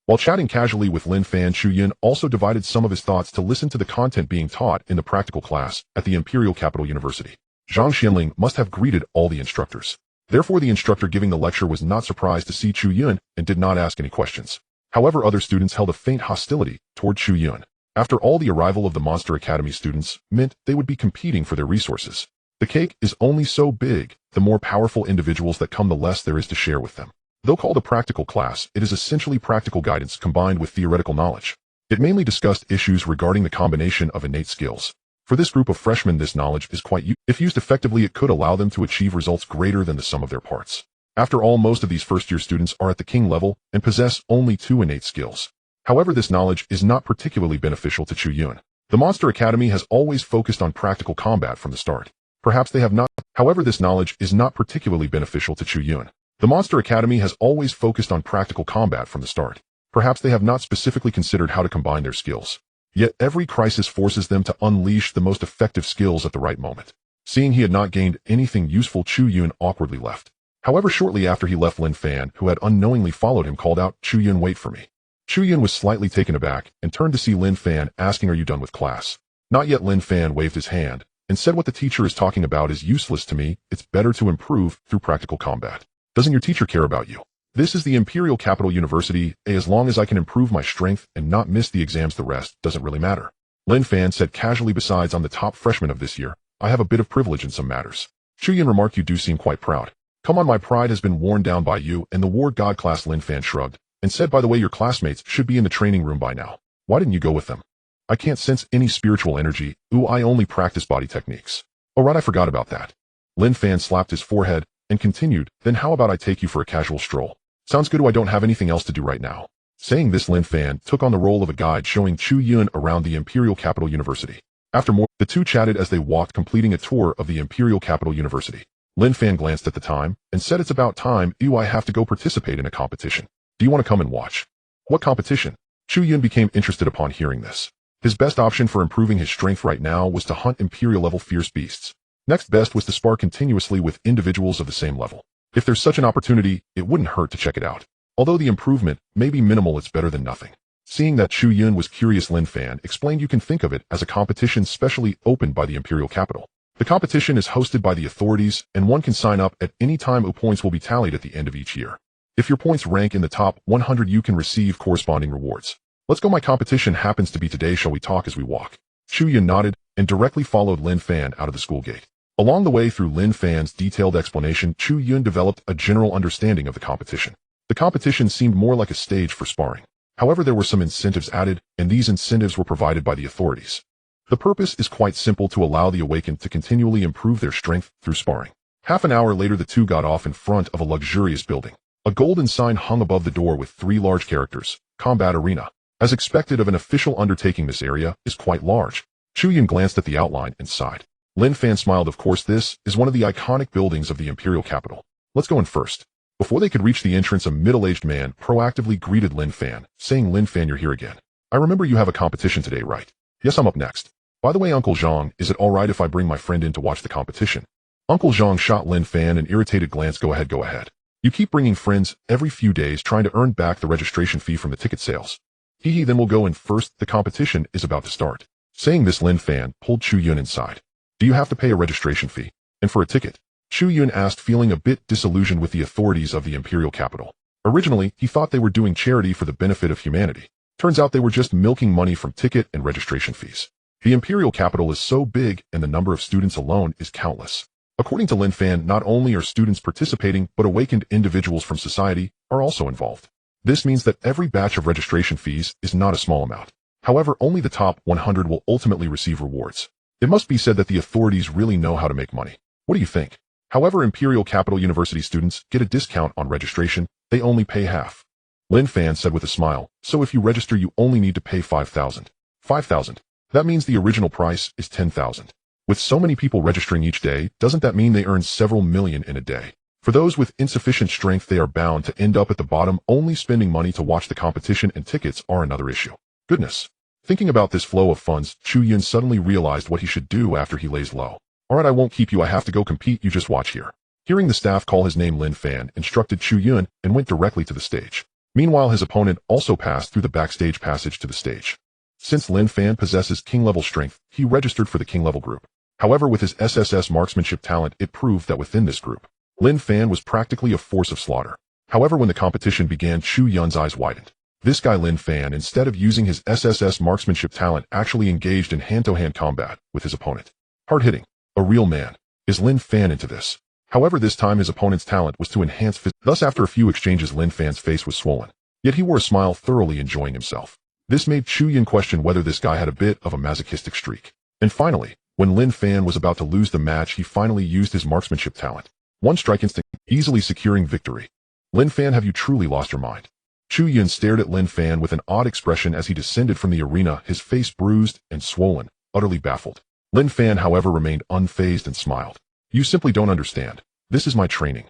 While chatting casually with Lin Fan, Chu Yun also divided some of his thoughts to listen to the content being taught in the practical class at the Imperial Capital University. Zhang Xianling must have greeted all the instructors. Therefore, the instructor giving the lecture was not surprised to see Chu Yun and did not ask any questions. However, other students held a faint hostility toward Chu Yun. After all, the arrival of the Monster Academy students meant they would be competing for their resources. The cake is only so big, the more powerful individuals that come, the less there is to share with them. Though called a practical class, it is essentially practical guidance combined with theoretical knowledge. It mainly discussed issues regarding the combination of innate skills. For this group of freshmen, this knowledge is quite useful. If used effectively, it could allow them to achieve results greater than the sum of their parts. After all, most of these first-year students are at the king level and possess only 2 innate skills. However, this knowledge is not particularly beneficial to Chu Yun. The Monster Academy has always focused on practical combat from the start. Perhaps they have not. However, this knowledge is not particularly beneficial to Chu Yun. The Monster Academy has always focused on practical combat from the start. Perhaps they have not specifically considered how to combine their skills. Yet every crisis forces them to unleash the most effective skills at the right moment. Seeing he had not gained anything useful, Chu Yun awkwardly left. However, shortly after he left, Lin Fan, who had unknowingly followed him, called out, Chu Yun, wait for me. Chu Yun was slightly taken aback and turned to see Lin Fan, asking, are you done with class? Not yet. Lin Fan waved his hand and said, what the teacher is talking about is useless to me. It's better to improve through practical combat. Doesn't your teacher care about you? This is the Imperial Capital University. As long as I can improve my strength and not miss the exams, the rest doesn't really matter. Lin Fan said casually. Besides, I'm the top freshman of this year. I have a bit of privilege in some matters. Chu Yun remarked, you do seem quite proud. Come on, my pride has been worn down by you and the War God class. Lin Fan shrugged and said, by the way, your classmates should be in the training room by now. Why didn't you go with them? I can't sense any spiritual energy. Ooh, I only practice body techniques. Oh right, I forgot about that. Lin Fan slapped his forehead and continued, then how about I take you for a casual stroll? Sounds good. I don't have anything else to do right now. Saying this, Lin Fan took on the role of a guide, showing Chu Yun around the Imperial Capital University. After more, the two chatted as they walked, completing a tour of the Imperial Capital University. Lin Fan glanced at the time and said, it's about time. Ew, I have to go participate in a competition. Do you want to come and watch? What competition? Chu Yun became interested upon hearing this. His best option for improving his strength right now was to hunt Imperial-level fierce beasts. Next best was to spar continuously with individuals of the same level. If there's such an opportunity, it wouldn't hurt to check it out. Although the improvement may be minimal, it's better than nothing. Seeing that Chu Yun was curious, Lin Fan explained, you can think of it as a competition specially opened by the Imperial Capital. The competition is hosted by the authorities, and one can sign up at any time. Points will be tallied at the end of each year. If your points rank in the top 100, you can receive corresponding rewards. Let's go. My competition happens to be today. Shall we talk as we walk? Chu Yun nodded and directly followed Lin Fan out of the school gate. Along the way, through Lin Fan's detailed explanation, Chu Yun developed a general understanding of the competition. The competition seemed more like a stage for sparring. However, there were some incentives added, and these incentives were provided by the authorities. The purpose is quite simple: to allow the awakened to continually improve their strength through sparring. Half an hour later, the two got off in front of a luxurious building. A golden sign hung above the door with 3 large characters, Combat Arena. As expected of an official undertaking, this area is quite large. Chu Yun glanced at the outline and sighed. Lin Fan smiled. Of course, this is one of the iconic buildings of the Imperial Capital. Let's go in first. Before they could reach the entrance, a middle-aged man proactively greeted Lin Fan, saying, Lin Fan, you're here again. I remember you have a competition today, right? Yes, I'm up next. By the way, Uncle Zhang, is it alright if I bring my friend in to watch the competition? Uncle Zhang shot Lin Fan an irritated glance. Go ahead, go ahead. You keep bringing friends every few days, trying to earn back the registration fee from the ticket sales. Then we'll go in first. The competition is about to start. Saying this, Lin Fan pulled Chu Yun inside. Do you have to pay a registration fee? And for a ticket? Chu Yun asked, feeling a bit disillusioned with the authorities of the Imperial Capital. Originally, he thought they were doing charity for the benefit of humanity. Turns out they were just milking money from ticket and registration fees. The imperial capital is so big and the number of students alone is countless. According to Lin Fan, not only are students participating, but awakened individuals from society are also involved. This means that every batch of registration fees is not a small amount. However, only the top 100 will ultimately receive rewards. It must be said that the authorities really know how to make money. What do you think? However, Imperial Capital University students get a discount on registration. They only pay half. Lin Fan said with a smile, so if you register you only need to pay 5,000. 5,000. That means the original price is 10,000. With so many people registering each day, doesn't that mean they earn several million in a day? For those with insufficient strength, they are bound to end up at the bottom. Only spending money to watch the competition and tickets are another issue. Goodness. Thinking about this flow of funds, Chu Yun suddenly realized what he should do after he lays low. Alright, I won't keep you, I have to go compete, you just watch here. Hearing the staff call his name, Lin Fan instructed Chu Yun and went directly to the stage. Meanwhile, his opponent also passed through the backstage passage to the stage. Since Lin Fan possesses king-level strength, he registered for the king-level group. However, with his SSS marksmanship talent, it proved that within this group, Lin Fan was practically a force of slaughter. However, when the competition began, Chu Yun's eyes widened. This guy Lin Fan, instead of using his SSS marksmanship talent, actually engaged in hand-to-hand combat with his opponent. Hard-hitting. A real man. Is Lin Fan into this? However, this time his opponent's talent was to enhance Thus, after a few exchanges, Lin Fan's face was swollen. Yet he wore a smile, thoroughly enjoying himself. This made Chu Yun question whether this guy had a bit of a masochistic streak. And finally, when Lin Fan was about to lose the match, he finally used his marksmanship talent. One strike instinct, easily securing victory. Lin Fan, have you truly lost your mind? Chu Yun stared at Lin Fan with an odd expression as he descended from the arena, his face bruised and swollen, utterly baffled. Lin Fan, however, remained unfazed and smiled. You simply don't understand. This is my training.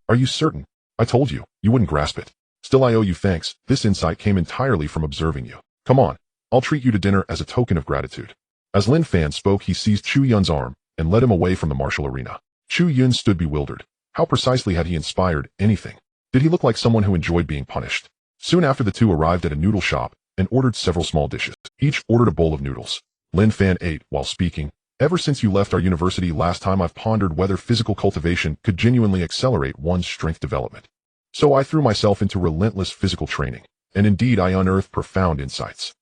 Are you certain? I told you, you wouldn't grasp it. Still, I owe you thanks. This insight came entirely from observing you. Come on, I'll treat you to dinner as a token of gratitude. As Lin Fan spoke, he seized Chu Yun's arm and led him away from the martial arena. Chu Yun stood bewildered. How precisely had he inspired anything? Did he look like someone who enjoyed being punished? Soon after, the two arrived at a noodle shop and ordered several small dishes. Each ordered a bowl of noodles. Lin Fan ate while speaking. Ever since you left our university last time, I've pondered whether physical cultivation could genuinely accelerate one's strength development. So I threw myself into relentless physical training, and indeed I unearthed profound insights.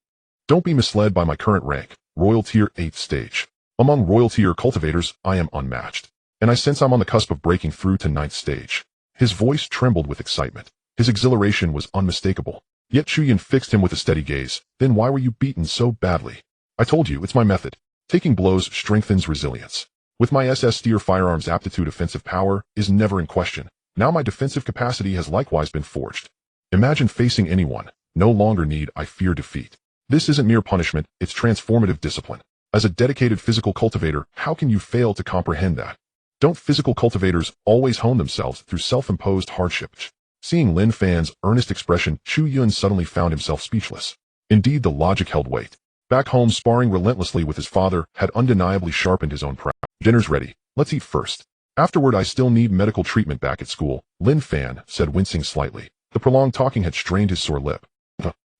Don't be misled by my current rank, Royal Tier 8th stage. Among Royal Tier cultivators, I am unmatched, and I sense I'm on the cusp of breaking through to 9th stage. His voice trembled with excitement. His exhilaration was unmistakable. Yet Chu Yun fixed him with a steady gaze. Then why were you beaten so badly? I told you, it's my method. Taking blows strengthens resilience. With my SS Tier firearms aptitude, offensive power is never in question. Now my defensive capacity has likewise been forged. Imagine facing anyone. No longer need I fear defeat. This isn't mere punishment, it's transformative discipline. As a dedicated physical cultivator, how can you fail to comprehend that? Don't physical cultivators always hone themselves through self-imposed hardship? Seeing Lin Fan's earnest expression, Chu Yun suddenly found himself speechless. Indeed, the logic held weight. Back home, sparring relentlessly with his father had undeniably sharpened his own prowess. Dinner's ready. Let's eat first. Afterward, I still need medical treatment back at school, Lin Fan said, wincing slightly. The prolonged talking had strained his sore lip.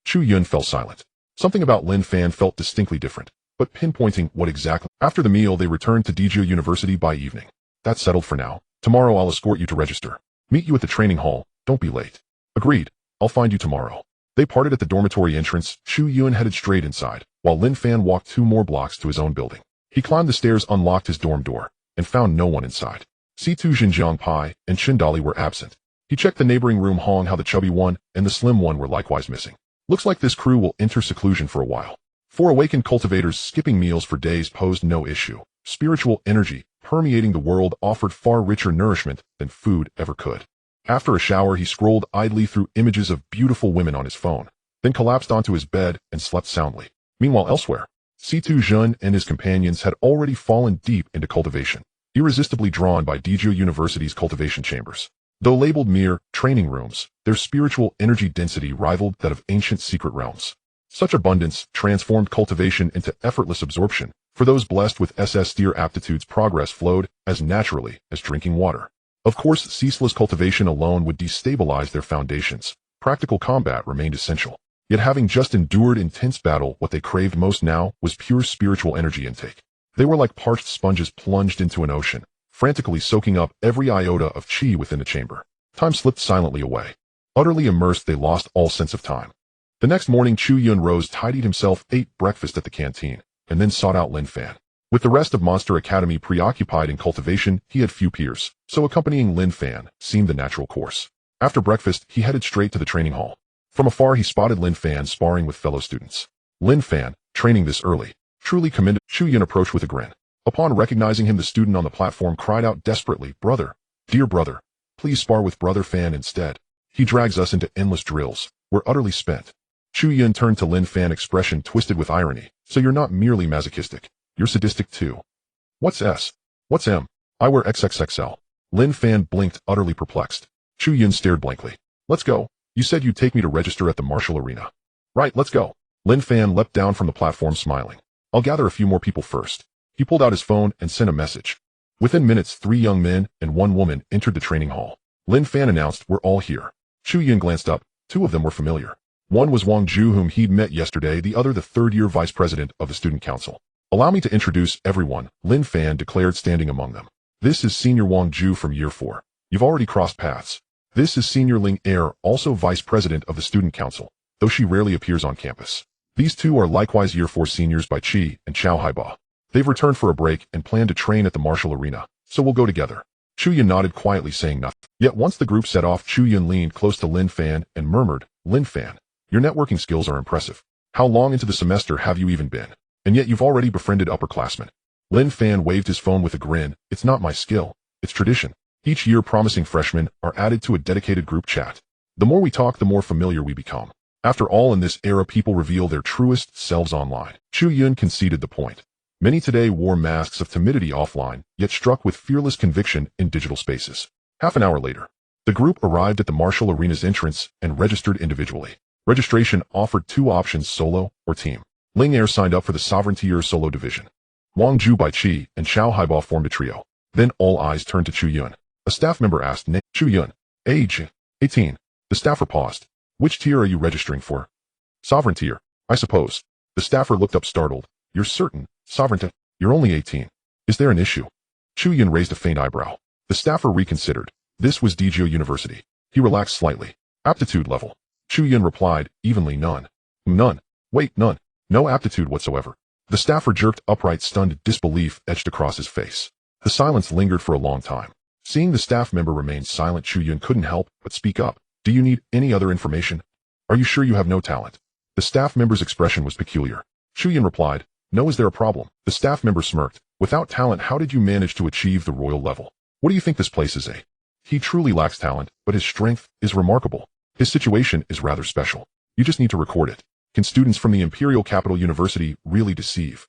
Chu Yun fell silent. Something about Lin Fan felt distinctly different, but pinpointing what exactly. After the meal, they returned to Dezhou University by evening. That's settled for now. Tomorrow I'll escort you to register. Meet you at the training hall. Don't be late. Agreed. I'll find you tomorrow. They parted at the dormitory entrance. Chu Yun headed straight inside, while Lin Fan walked 2 more blocks to his own building. He climbed the stairs, unlocked his dorm door, and found no one inside. C2 Xinjiang Pai and Chindali were absent. He checked the neighboring room. Hong Hao, the chubby one, and the slim one were likewise missing. Looks like this crew will enter seclusion for a while. For awakened cultivators, skipping meals for days posed no issue. Spiritual energy, permeating the world, offered far richer nourishment than food ever could. After a shower, he scrolled idly through images of beautiful women on his phone, then collapsed onto his bed and slept soundly. Meanwhile, elsewhere, C2 Jun and his companions had already fallen deep into cultivation, irresistibly drawn by Dezhou University's cultivation chambers. Though labeled mere training rooms, their spiritual energy density rivaled that of ancient secret realms. Such abundance transformed cultivation into effortless absorption. For those blessed with SS Tier aptitudes, progress flowed as naturally as drinking water. Of course, ceaseless cultivation alone would destabilize their foundations. Practical combat remained essential. Yet having just endured intense battle, what they craved most now was pure spiritual energy intake. They were like parched sponges plunged into an ocean, frantically soaking up every iota of chi within the chamber. Time slipped silently away. Utterly immersed, they lost all sense of time. The next morning, Chu Yun rose, tidied himself, ate breakfast at the canteen, and then sought out Lin Fan. With the rest of Monster Academy preoccupied in cultivation, he had few peers, so accompanying Lin Fan seemed the natural course. After breakfast, he headed straight to the training hall. From afar, he spotted Lin Fan sparring with fellow students. Lin Fan, training this early, truly commended. Chu Yun approached with a grin. Upon recognizing him, the student on the platform cried out desperately, "Brother, dear brother, please spar with Brother Fan instead. He drags us into endless drills. We're utterly spent." Chu Yun turned to Lin Fan, expression twisted with irony. "So you're not merely masochistic. You're sadistic too. What's S? What's M? I wear XXXL. Lin Fan blinked, utterly perplexed. Chu Yun stared blankly. "Let's go. You said you'd take me to register at the martial arena." "Right, let's go." Lin Fan leapt down from the platform, smiling. "I'll gather a few more people first." He pulled out his phone and sent a message. Within minutes, 3 young men and 1 woman entered the training hall. Lin Fan announced, "We're all here." Chu Yun glanced up. 2 of them were familiar. One was Wang Ju, whom he'd met yesterday, the other the third-year vice president of the student council. "Allow me to introduce everyone," Lin Fan declared, standing among them. "This is Senior Wang Ju from Year 4. You've already crossed paths. This is Senior Ling Er, also vice president of the student council, though she rarely appears on campus. These 2 are likewise Year 4 seniors by Qi and Chao Haiba. They've returned for a break and plan to train at the martial arena, so we'll go together." Chu Yun nodded quietly, saying nothing. Yet once the group set off, Chu Yun leaned close to Lin Fan and murmured, "Lin Fan, your networking skills are impressive. How long into the semester have you even been? And yet you've already befriended upperclassmen." Lin Fan waved his phone with a grin. "It's not my skill, it's tradition. Each year, promising freshmen are added to a dedicated group chat. The more we talk, the more familiar we become. After all, in this era, people reveal their truest selves online." Chu Yun conceded the point. Many today wore masks of timidity offline, yet struck with fearless conviction in digital spaces. Half an hour later, the group arrived at the martial arena's entrance and registered individually. Registration offered 2 options, solo or team. Ling Er signed up for the Sovereignty solo division. Wang Ju, Bai Qi, and Chao Haiba formed a trio. Then all eyes turned to Chu Yun. A staff member asked, "Chu Yun, age 18. The staffer paused. "Which tier are you registering for?" "Sovereign tier, I suppose." The staffer looked up, startled. "You're certain? Sovereignty? You're only 18. Is there an issue?" Chu Yun raised a faint eyebrow. The staffer reconsidered. This was Degio University. He relaxed slightly. "Aptitude level." Chu Yun replied, evenly, "None." "None? Wait, none? No aptitude whatsoever?" The staffer jerked upright, stunned disbelief etched across his face. The silence lingered for a long time. Seeing the staff member remain silent, Chu Yun couldn't help but speak up. "Do you need any other information? Are you sure you have no talent?" The staff member's expression was peculiar. Chu Yun replied, "No, is there a problem?" The staff member smirked. "Without talent, how did you manage to achieve the royal level? What do you think this place is a?" "He truly lacks talent, but his strength is remarkable. His situation is rather special. You just need to record it. Can students from the Imperial Capital University really deceive?"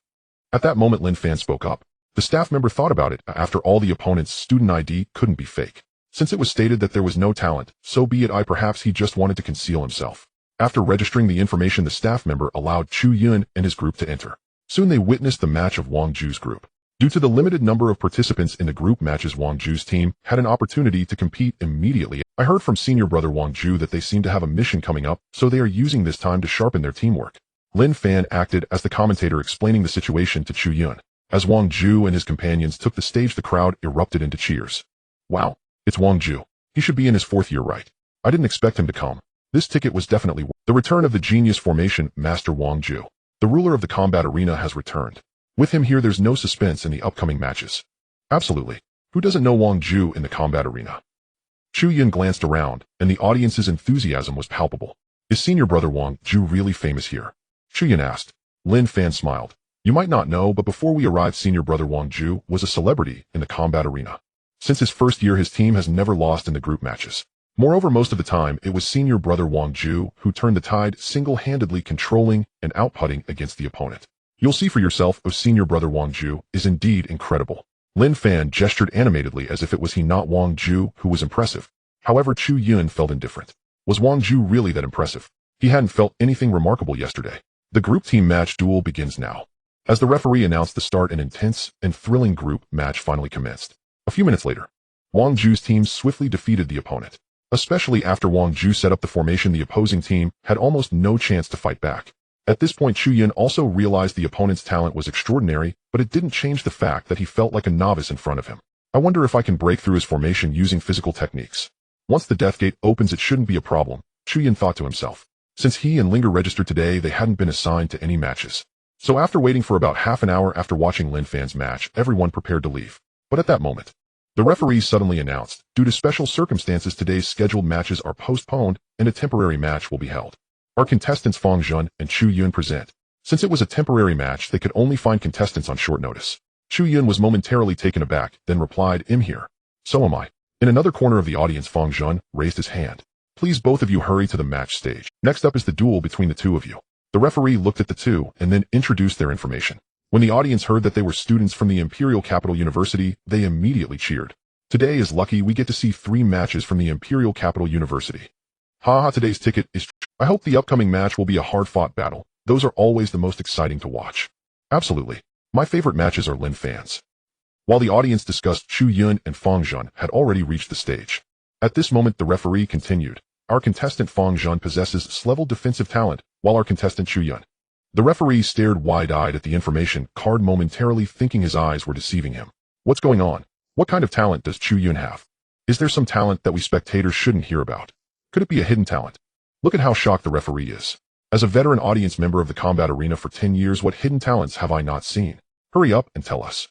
At that moment, Lin Fan spoke up. The staff member thought about it. After all, the opponent's student ID couldn't be fake. Since it was stated that there was no talent, so be it. Perhaps he just wanted to conceal himself. After registering the information, the staff member allowed Chu Yun and his group to enter. Soon they witnessed the match of Wang Ju's group. Due to the limited number of participants in the group matches, Wang Ju's team had an opportunity to compete immediately. "I heard from senior brother Wang Ju that they seem to have a mission coming up, so they are using this time to sharpen their teamwork." Lin Fan acted as the commentator, explaining the situation to Chu Yun. As Wang Ju and his companions took the stage, the crowd erupted into cheers. "Wow, it's Wang Ju. He should be in his 4th year, right? I didn't expect him to come. This ticket was definitely the return of the genius formation master Wang Ju. The ruler of the combat arena has returned. With him here, there's no suspense in the upcoming matches." "Absolutely. Who doesn't know Wang Ju in the combat arena?" Chu Yun glanced around, and the audience's enthusiasm was palpable. "Is senior brother Wang Ju really famous here?" Chu Yun asked. Lin Fan smiled. "You might not know, but before we arrived, senior brother Wang Ju was a celebrity in the combat arena. Since his 1st year, his team has never lost in the group matches. Moreover, most of the time, it was senior brother Wang Ju who turned the tide, single-handedly controlling and outputting against the opponent. You'll see for yourself. Oh, senior brother Wang Ju is indeed incredible." Lin Fan gestured animatedly as if it was he, not Wang Ju, who was impressive. However, Chu Yun felt indifferent. Was Wang Ju really that impressive? He hadn't felt anything remarkable yesterday. The group team match duel begins now. As the referee announced the start, an intense and thrilling group match finally commenced. A few minutes later, Wang Ju's team swiftly defeated the opponent. Especially after Wang Ju set up the formation, the opposing team had almost no chance to fight back. At this point, Chu Yun also realized the opponent's talent was extraordinary, but it didn't change the fact that he felt like a novice in front of him. "I wonder if I can break through his formation using physical techniques. Once the death gate opens, it shouldn't be a problem," Chu Yun thought to himself. Since he and Linger registered today, they hadn't been assigned to any matches. So after waiting for about half an hour after watching Lin Fan's match, everyone prepared to leave. But at that moment, the referee suddenly announced, due to special circumstances, today's scheduled matches are postponed and a temporary match will be held. Our contestants Fang Zhun and Chu Yun present. Since it was a temporary match, they could only find contestants on short notice. Chu Yun was momentarily taken aback, then replied, "I'm here." "So am I." In another corner of the audience, Fang Zhun raised his hand. "Please both of you hurry to the match stage. Next up is the duel between the two of you." The referee looked at the two and then introduced their information. When the audience heard that they were students from the Imperial Capital University, they immediately cheered. "Today is lucky, we get to see 3 matches from the Imperial Capital University. Haha, today's ticket is I hope the upcoming match will be a hard-fought battle. Those are always the most exciting to watch." "Absolutely. My favorite matches are Lin Fan's." While the audience discussed, Chu Yun and Fang Zhun had already reached the stage. At this moment, the referee continued. "Our contestant Fang Zhun possesses S-level defensive talent, while our contestant Chu Yun." The referee stared wide-eyed at the information card, momentarily thinking his eyes were deceiving him. What's going on? What kind of talent does Chu Yun have? Is there some talent that we spectators shouldn't hear about? Could it be a hidden talent? Look at how shocked the referee is. As a veteran audience member of the combat arena for 10 years, what hidden talents have I not seen? Hurry up and tell us.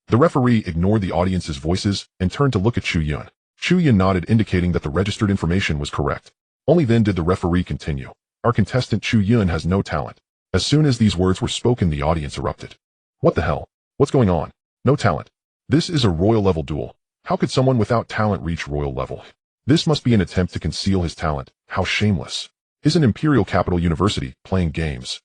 The referee ignored the audience's voices and turned to look at Chu Yun. Chu Yun nodded, indicating that the registered information was correct. Only then did the referee continue. "Our contestant Chu Yun has no talent." As soon as these words were spoken, the audience erupted. "What the hell? What's going on? No talent? This is a royal level duel. How could someone without talent reach royal level? This must be an attempt to conceal his talent. How shameless. Is an Imperial Capital University playing games?"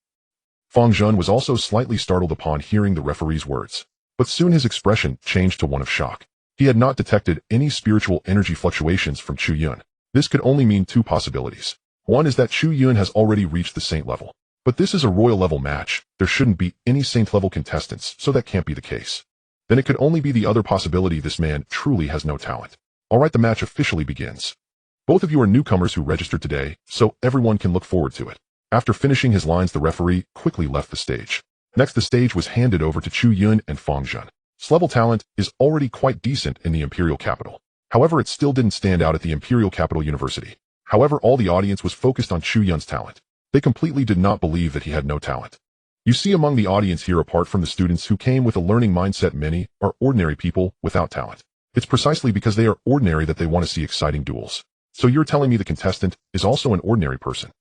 Fang Zhun was also slightly startled upon hearing the referee's words. But soon his expression changed to one of shock. He had not detected any spiritual energy fluctuations from Chu Yun. This could only mean 2 possibilities. One is that Chu Yun has already reached the saint level. But this is a royal level match. There shouldn't be any saint level contestants, so that can't be the case. Then it could only be the other possibility: this man truly has no talent. Alright, the match officially begins. Both of you are newcomers who registered today, so everyone can look forward to it. After finishing his lines, the referee quickly left the stage. Next, the stage was handed over to Chu Yun and Fang Zhun. S-level talent is already quite decent in the Imperial Capital. However, it still didn't stand out at the Imperial Capital University. However, all the audience was focused on Chu Yun's talent. They completely did not believe that he had no talent. You see among the audience here, apart from the students who came with a learning mindset, many are ordinary people without talent. It's precisely because they are ordinary that they want to see exciting duels. So you're telling me the contestant is also an ordinary person?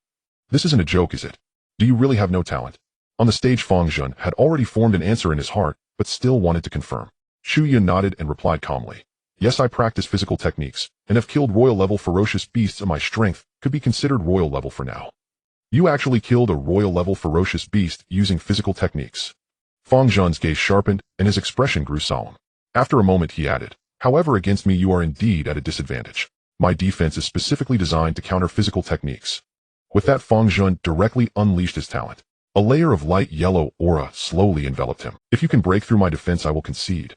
This isn't a joke, is it? Do you really have no talent? On the stage, Fang Zhun had already formed an answer in his heart, but still wanted to confirm. Chu Yun nodded and replied calmly. "Yes, I practice physical techniques, and have killed royal-level ferocious beasts, and my strength could be considered royal level for now." "You actually killed a royal-level ferocious beast using physical techniques?" Fang Zhun's gaze sharpened, and his expression grew solemn. After a moment, he added, "However, against me you are indeed at a disadvantage. My defense is specifically designed to counter physical techniques." With that, Fang Zhun directly unleashed his talent. A layer of light yellow aura slowly enveloped him. "If you can break through my defense, I will concede."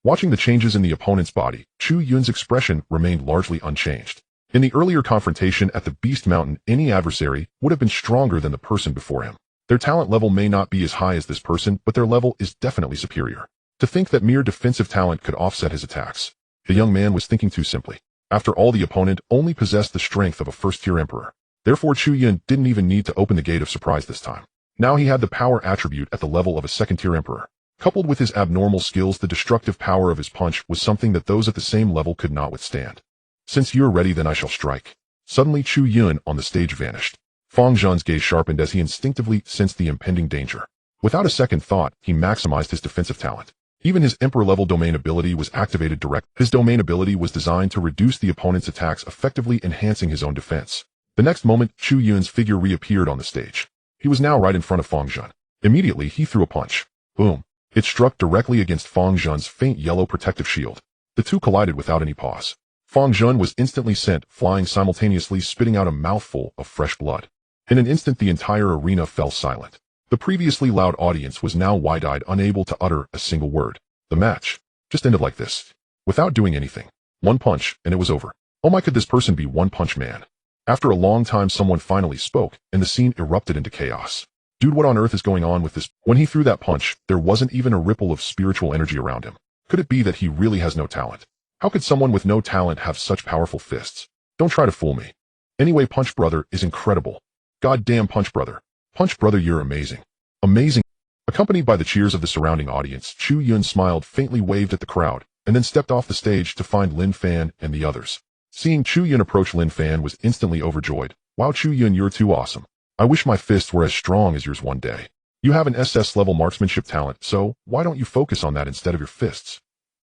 Watching the changes in the opponent's body, Chu Yun's expression remained largely unchanged. In the earlier confrontation at the Beast Mountain, any adversary would have been stronger than the person before him. Their talent level may not be as high as this person, but their level is definitely superior. To think that mere defensive talent could offset his attacks. The young man was thinking too simply. After all, the opponent only possessed the strength of a first-tier emperor. Therefore, Chu Yun didn't even need to open the gate of surprise this time. Now he had the power attribute at the level of a second-tier emperor. Coupled with his abnormal skills, the destructive power of his punch was something that those at the same level could not withstand. "Since you're ready, then I shall strike." Suddenly, Chu Yun on the stage vanished. Fang Zhun's gaze sharpened as he instinctively sensed the impending danger. Without a second thought, he maximized his defensive talent. Even his emperor-level domain ability was activated direct. His domain ability was designed to reduce the opponent's attacks, effectively enhancing his own defense. The next moment, Chu Yun's figure reappeared on the stage. He was now right in front of Fang Zhun. Immediately, he threw a punch. Boom. It struck directly against Fang Zhun's faint yellow protective shield. The two collided without any pause. Fang Zhun was instantly sent flying, simultaneously spitting out a mouthful of fresh blood. In an instant, the entire arena fell silent. The previously loud audience was now wide-eyed, unable to utter a single word. The match just ended like this, without doing anything. One punch, and it was over. Oh my, could this person be One Punch Man? After a long time, someone finally spoke, and the scene erupted into chaos. Dude, what on earth is going on with this? When he threw that punch, there wasn't even a ripple of spiritual energy around him. Could it be that he really has no talent? How could someone with no talent have such powerful fists? Don't try to fool me. Anyway, Punch Brother is incredible. Goddamn Punch Brother. Punch Brother, you're amazing. Amazing. Accompanied by the cheers of the surrounding audience, Chu Yun smiled, faintly waved at the crowd, and then stepped off the stage to find Lin Fan and the others. Seeing Chu Yun approach, Lin Fan was instantly overjoyed. Wow, Chu Yun, you're too awesome. I wish my fists were as strong as yours one day. You have an SS-level marksmanship talent, so why don't you focus on that instead of your fists?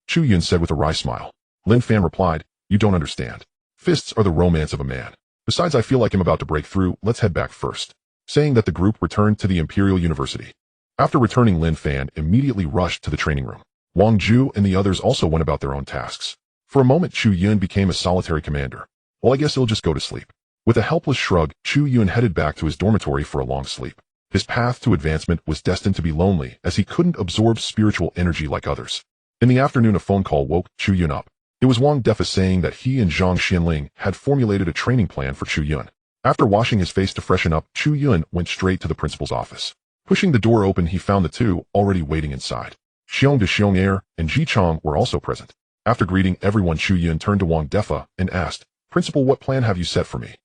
Chu Yun said with a wry smile. Lin Fan replied, you don't understand. Fists are the romance of a man. Besides, I feel like I'm about to break through. Let's head back first. Saying that, the group returned to the Imperial University. After returning, Lin Fan immediately rushed to the training room. Wang Ju and the others also went about their own tasks. For a moment, Chu Yun became a solitary commander. Well, I guess he'll just go to sleep. With a helpless shrug, Chu Yun headed back to his dormitory for a long sleep. His path to advancement was destined to be lonely, as he couldn't absorb spiritual energy like others. In the afternoon, a phone call woke Chu Yun up. It was Wang Defa saying that he and Zhang Xianling had formulated a training plan for Chu Yun. After washing his face to freshen up, Chu Yun went straight to the principal's office. Pushing the door open, he found the two already waiting inside. Xiong de Xiong and Ji Chong were also present. After greeting everyone, Chu Yun turned to Wang Defa and asked, Principal, what plan have you set for me?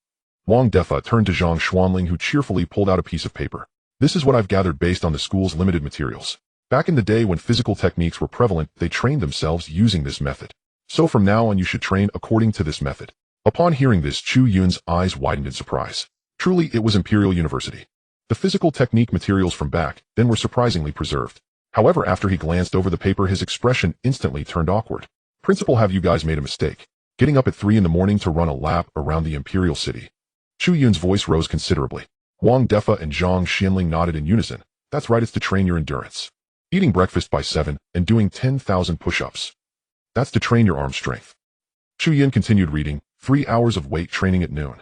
Wang Defa turned to Zhang Xuanling, who cheerfully pulled out a piece of paper. This is what I've gathered based on the school's limited materials. Back in the day when physical techniques were prevalent, they trained themselves using this method. So from now on, you should train according to this method. Upon hearing this, Chu Yun's eyes widened in surprise. Truly, it was Imperial University. The physical technique materials from back then were surprisingly preserved. However, after he glanced over the paper, his expression instantly turned awkward. Principal, have you guys made a mistake? Getting up at 3 in the morning to run a lap around the Imperial City. Chu Yun's voice rose considerably. Wang Defa and Zhang Xianling nodded in unison. That's right, it's to train your endurance. Eating breakfast by 7 and doing 10,000 push-ups. That's to train your arm strength. Chu Yun continued reading, 3 hours of weight training at noon.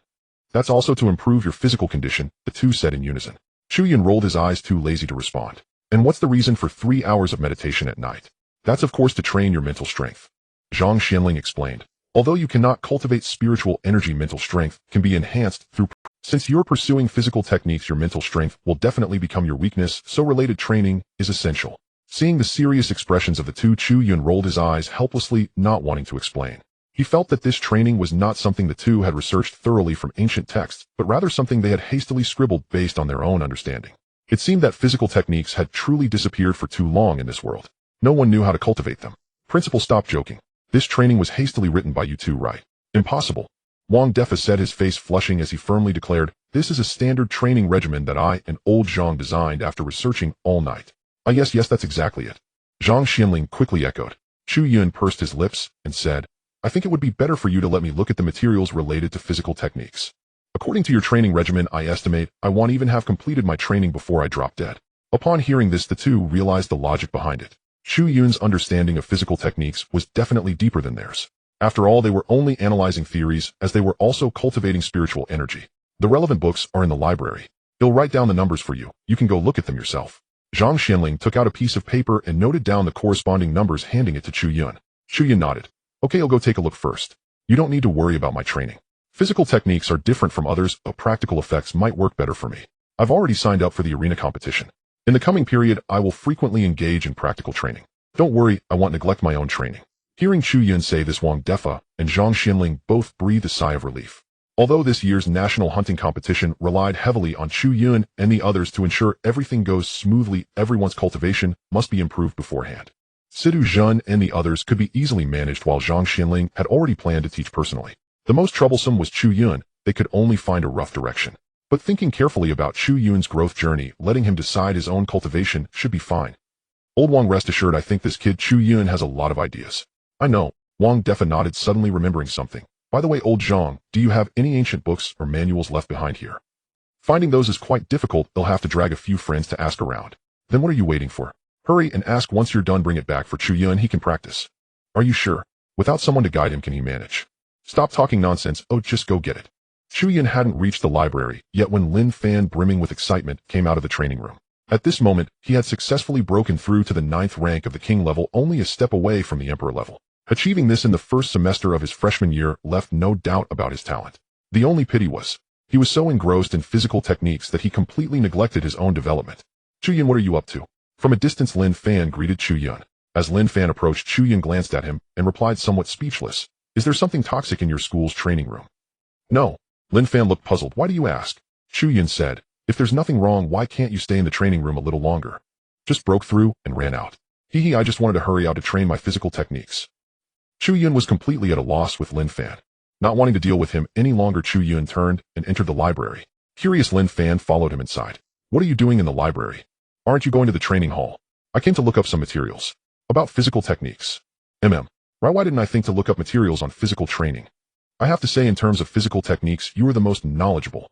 That's also to improve your physical condition, the two said in unison. Chu Yun rolled his eyes, too lazy to respond. And what's the reason for 3 hours of meditation at night? That's of course to train your mental strength. Zhang Xianling explained. Although you cannot cultivate spiritual energy, mental strength can be enhanced through. Since you're pursuing physical techniques, your mental strength will definitely become your weakness, so related training is essential. Seeing the serious expressions of the two, Chu Yun rolled his eyes helplessly, not wanting to explain. He felt that this training was not something the two had researched thoroughly from ancient texts, but rather something they had hastily scribbled based on their own understanding. It seemed that physical techniques had truly disappeared for too long in this world. No one knew how to cultivate them. Principal, stop joking. This training was hastily written by you two, right? Impossible. Wang Defa said, his face flushing as he firmly declared, this is a standard training regimen that I and old Zhang designed after researching all night. Yes, that's exactly it. Zhang Xianling quickly echoed. Chu Yun pursed his lips and said, I think it would be better for you to let me look at the materials related to physical techniques. According to your training regimen, I estimate I won't even have completed my training before I drop dead. Upon hearing this, the two realized the logic behind it. Chu Yun's understanding of physical techniques was definitely deeper than theirs. After all, they were only analyzing theories, as they were also cultivating spiritual energy. The relevant books are in the library. He'll write down the numbers for you. You can go look at them yourself. Zhang Xianling took out a piece of paper and noted down the corresponding numbers, handing it to Chu Yun. Chu Yun nodded. Okay, I'll go take a look first. You don't need to worry about my training. Physical techniques are different from others, but practical effects might work better for me. I've already signed up for the arena competition. In the coming period, I will frequently engage in practical training. Don't worry, I won't neglect my own training. Hearing Chu Yun say this, Wang Defa and Zhang Xianling both breathed a sigh of relief. Although this year's national hunting competition relied heavily on Chu Yun and the others to ensure everything goes smoothly, everyone's cultivation must be improved beforehand. Sidu Zhen and the others could be easily managed, while Zhang Xianling had already planned to teach personally. The most troublesome was Chu Yun. They could only find a rough direction. But thinking carefully about Chu Yun's growth journey, letting him decide his own cultivation should be fine. Old Wang, rest assured, I think this kid Chu Yun has a lot of ideas. I know. Wang Defa nodded, suddenly remembering something. By the way, old Zhang, do you have any ancient books or manuals left behind here? Finding those is quite difficult. They'll have to drag a few friends to ask around. Then what are you waiting for? Hurry and ask. Once you're done, bring it back for Chu Yun. He can practice. Are you sure? Without someone to guide him, can he manage? Stop talking nonsense. Oh, just go get it. Chu Yun hadn't reached the library yet when Lin Fan, brimming with excitement, came out of the training room. At this moment, he had successfully broken through to the 9th rank of the king level, only a step away from the emperor level. Achieving this in the first semester of his freshman year left no doubt about his talent. The only pity was, he was so engrossed in physical techniques that he completely neglected his own development. Chu Yun, what are you up to? From a distance, Lin Fan greeted Chu Yun. As Lin Fan approached, Chu Yun glanced at him and replied, somewhat speechless, is there something toxic in your school's training room? No. Lin Fan looked puzzled. Why do you ask? Chu Yun said, "If there's nothing wrong, why can't you stay in the training room a little longer?" Just broke through and ran out. Hee, I just wanted to hurry out to train my physical techniques. Chu Yun was completely at a loss with Lin Fan. Not wanting to deal with him any longer, Chu Yun turned and entered the library. Curious, Lin Fan followed him inside. "What are you doing in the library? Aren't you going to the training hall?" "I came to look up some materials. About physical techniques." Right, why didn't I think to look up materials on physical training? I have to say, in terms of physical techniques, you are the most knowledgeable.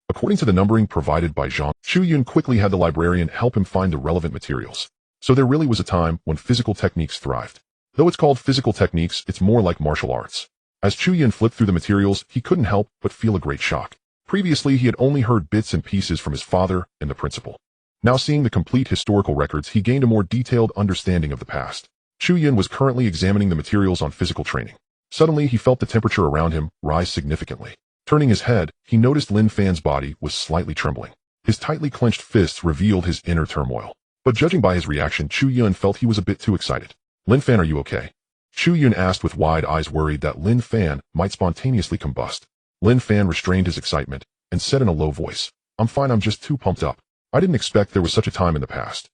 According to the numbering provided by Zhang, Chu Yun quickly had the librarian help him find the relevant materials. So there really was a time when physical techniques thrived. Though it's called physical techniques, it's more like martial arts. As Chu Yun flipped through the materials, he couldn't help but feel a great shock. Previously, he had only heard bits and pieces from his father and the principal. Now seeing the complete historical records, he gained a more detailed understanding of the past. Chu Yun was currently examining the materials on physical training. Suddenly, he felt the temperature around him rise significantly. Turning his head, he noticed Lin Fan's body was slightly trembling. His tightly clenched fists revealed his inner turmoil. But judging by his reaction, Chu Yun felt he was a bit too excited. "Lin Fan, are you okay?" Chu Yun asked with wide eyes, worried that Lin Fan might spontaneously combust. Lin Fan restrained his excitement and said in a low voice, "I'm fine, I'm just too pumped up. I didn't expect there was such a time in the past.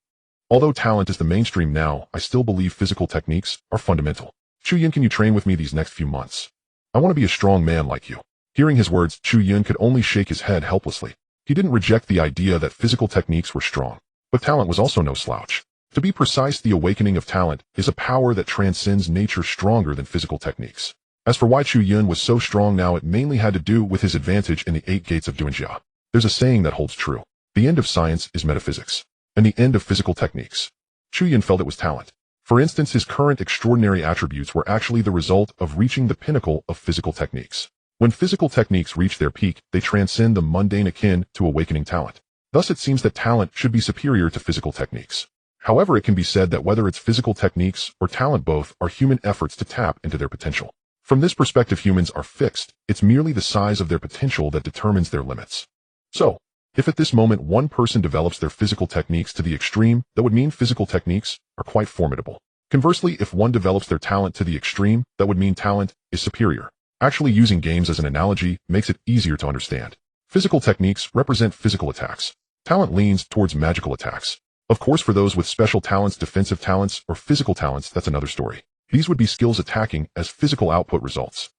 Although talent is the mainstream now, I still believe physical techniques are fundamental. Chu Yun, can you train with me these next few months? I want to be a strong man like you." Hearing his words, Chu Yun could only shake his head helplessly. He didn't reject the idea that physical techniques were strong, but talent was also no slouch. To be precise, the awakening of talent is a power that transcends nature, stronger than physical techniques. As for why Chu Yun was so strong now, it mainly had to do with his advantage in the 8 gates of Duanjia. There's a saying that holds true. The end of science is metaphysics, and the end of physical techniques. Chu Yun felt it was talent. For instance, his current extraordinary attributes were actually the result of reaching the pinnacle of physical techniques. When physical techniques reach their peak, they transcend the mundane, akin to awakening talent. Thus, it seems that talent should be superior to physical techniques. However, it can be said that whether it's physical techniques or talent, both are human efforts to tap into their potential. From this perspective, humans are fixed. It's merely the size of their potential that determines their limits. So, if at this moment one person develops their physical techniques to the extreme, that would mean physical techniques are quite formidable. Conversely, if one develops their talent to the extreme, that would mean talent is superior. Actually, using games as an analogy makes it easier to understand. Physical techniques represent physical attacks. Talent leans towards magical attacks. Of course, for those with special talents, defensive talents, or physical talents, that's another story. These would be skills attacking as physical output results.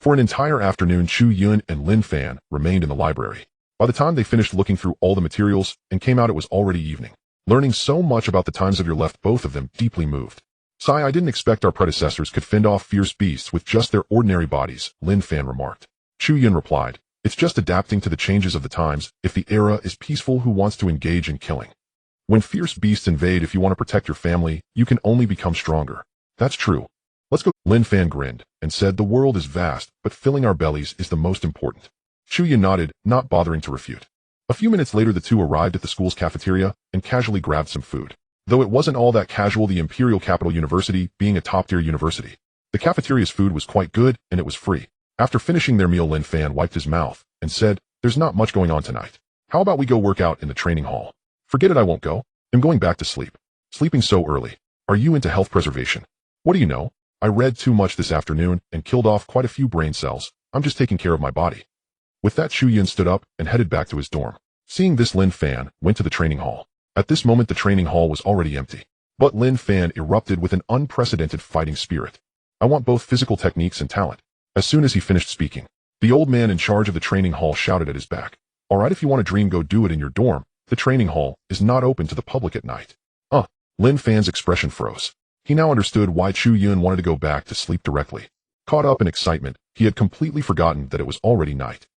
For an entire afternoon, Chu Yun and Lin Fan remained in the library. By the time they finished looking through all the materials and came out, it was already evening. Learning so much about the times of your left both of them deeply moved. "Sai, I didn't expect our predecessors could fend off fierce beasts with just their ordinary bodies," Lin Fan remarked. Chu Yun replied, "It's just adapting to the changes of the times. If the era is peaceful, who wants to engage in killing? When fierce beasts invade, if you want to protect your family, you can only become stronger." "That's true. Let's go." Lin Fan grinned and said, "The world is vast, but filling our bellies is the most important." Chu Yun nodded, not bothering to refute. A few minutes later, the two arrived at the school's cafeteria and casually grabbed some food. Though it wasn't all that casual, the Imperial Capital University being a top-tier university, the cafeteria's food was quite good and it was free. After finishing their meal, Lin Fan wiped his mouth and said, "There's not much going on tonight. How about we go work out in the training hall?" "Forget it, I won't go. I'm going back to sleep." "Sleeping so early? Are you into health preservation?" "What do you know? I read too much this afternoon and killed off quite a few brain cells. I'm just taking care of my body." With that, Chu Yun stood up and headed back to his dorm. Seeing this, Lin Fan went to the training hall. At this moment, the training hall was already empty. But Lin Fan erupted with an unprecedented fighting spirit. "I want both physical techniques and talent." As soon as he finished speaking, the old man in charge of the training hall shouted at his back, "All right, if you want to dream, go do it in your dorm. The training hall is not open to the public at night." Lin Fan's expression froze. He now understood why Chu Yun wanted to go back to sleep directly. Caught up in excitement, he had completely forgotten that it was already night.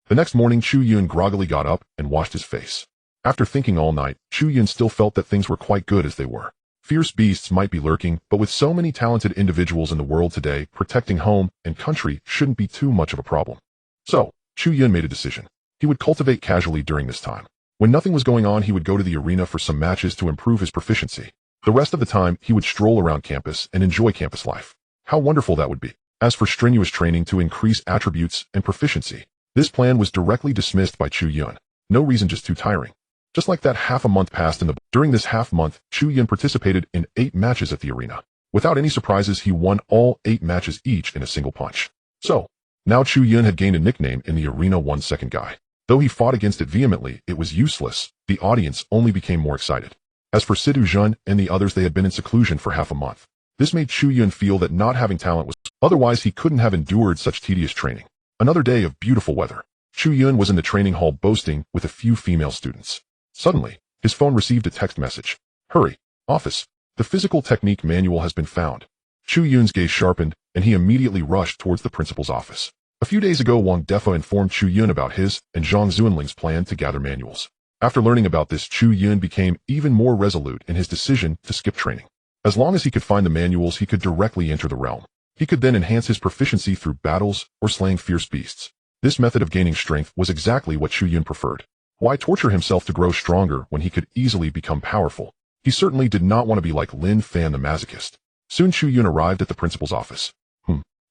The next morning, Chu Yun groggily got up and washed his face. After thinking all night, Chu Yun still felt that things were quite good as they were. Fierce beasts might be lurking, but with so many talented individuals in the world today, protecting home and country shouldn't be too much of a problem. So, Chu Yun made a decision. He would cultivate casually during this time. When nothing was going on, he would go to the arena for some matches to improve his proficiency. The rest of the time, he would stroll around campus and enjoy campus life. How wonderful that would be. As for strenuous training to increase attributes and proficiency, this plan was directly dismissed by Chu Yun. No reason, just too tiring. Just like that, half a month passed during this half month, Chu Yun participated in 8 matches at the arena. Without any surprises, he won all 8 matches each in a single punch. So, now Chu Yun had gained a nickname in the arena, 1 second guy. Though he fought against it vehemently, it was useless. The audience only became more excited. As for Chu Yun and the others, they had been in seclusion for half a month. This made Chu Yun feel that not having talent was, otherwise he couldn't have endured such tedious training. Another day of beautiful weather. Chu Yun was in the training hall boasting with a few female students. Suddenly, his phone received a text message. Hurry, office. The physical technique manual has been found. Chu Yun's gaze sharpened, and he immediately rushed towards the principal's office. A few days ago, Wang Defo informed Chu Yun about his and Zhang Zuanling's plan to gather manuals. After learning about this, Chu Yun became even more resolute in his decision to skip training. As long as he could find the manuals, he could directly enter the realm. He could then enhance his proficiency through battles or slaying fierce beasts. This method of gaining strength was exactly what Chu Yun preferred. Why torture himself to grow stronger when he could easily become powerful? He certainly did not want to be like Lin Fan the masochist. Soon Chu Yun arrived at the principal's office.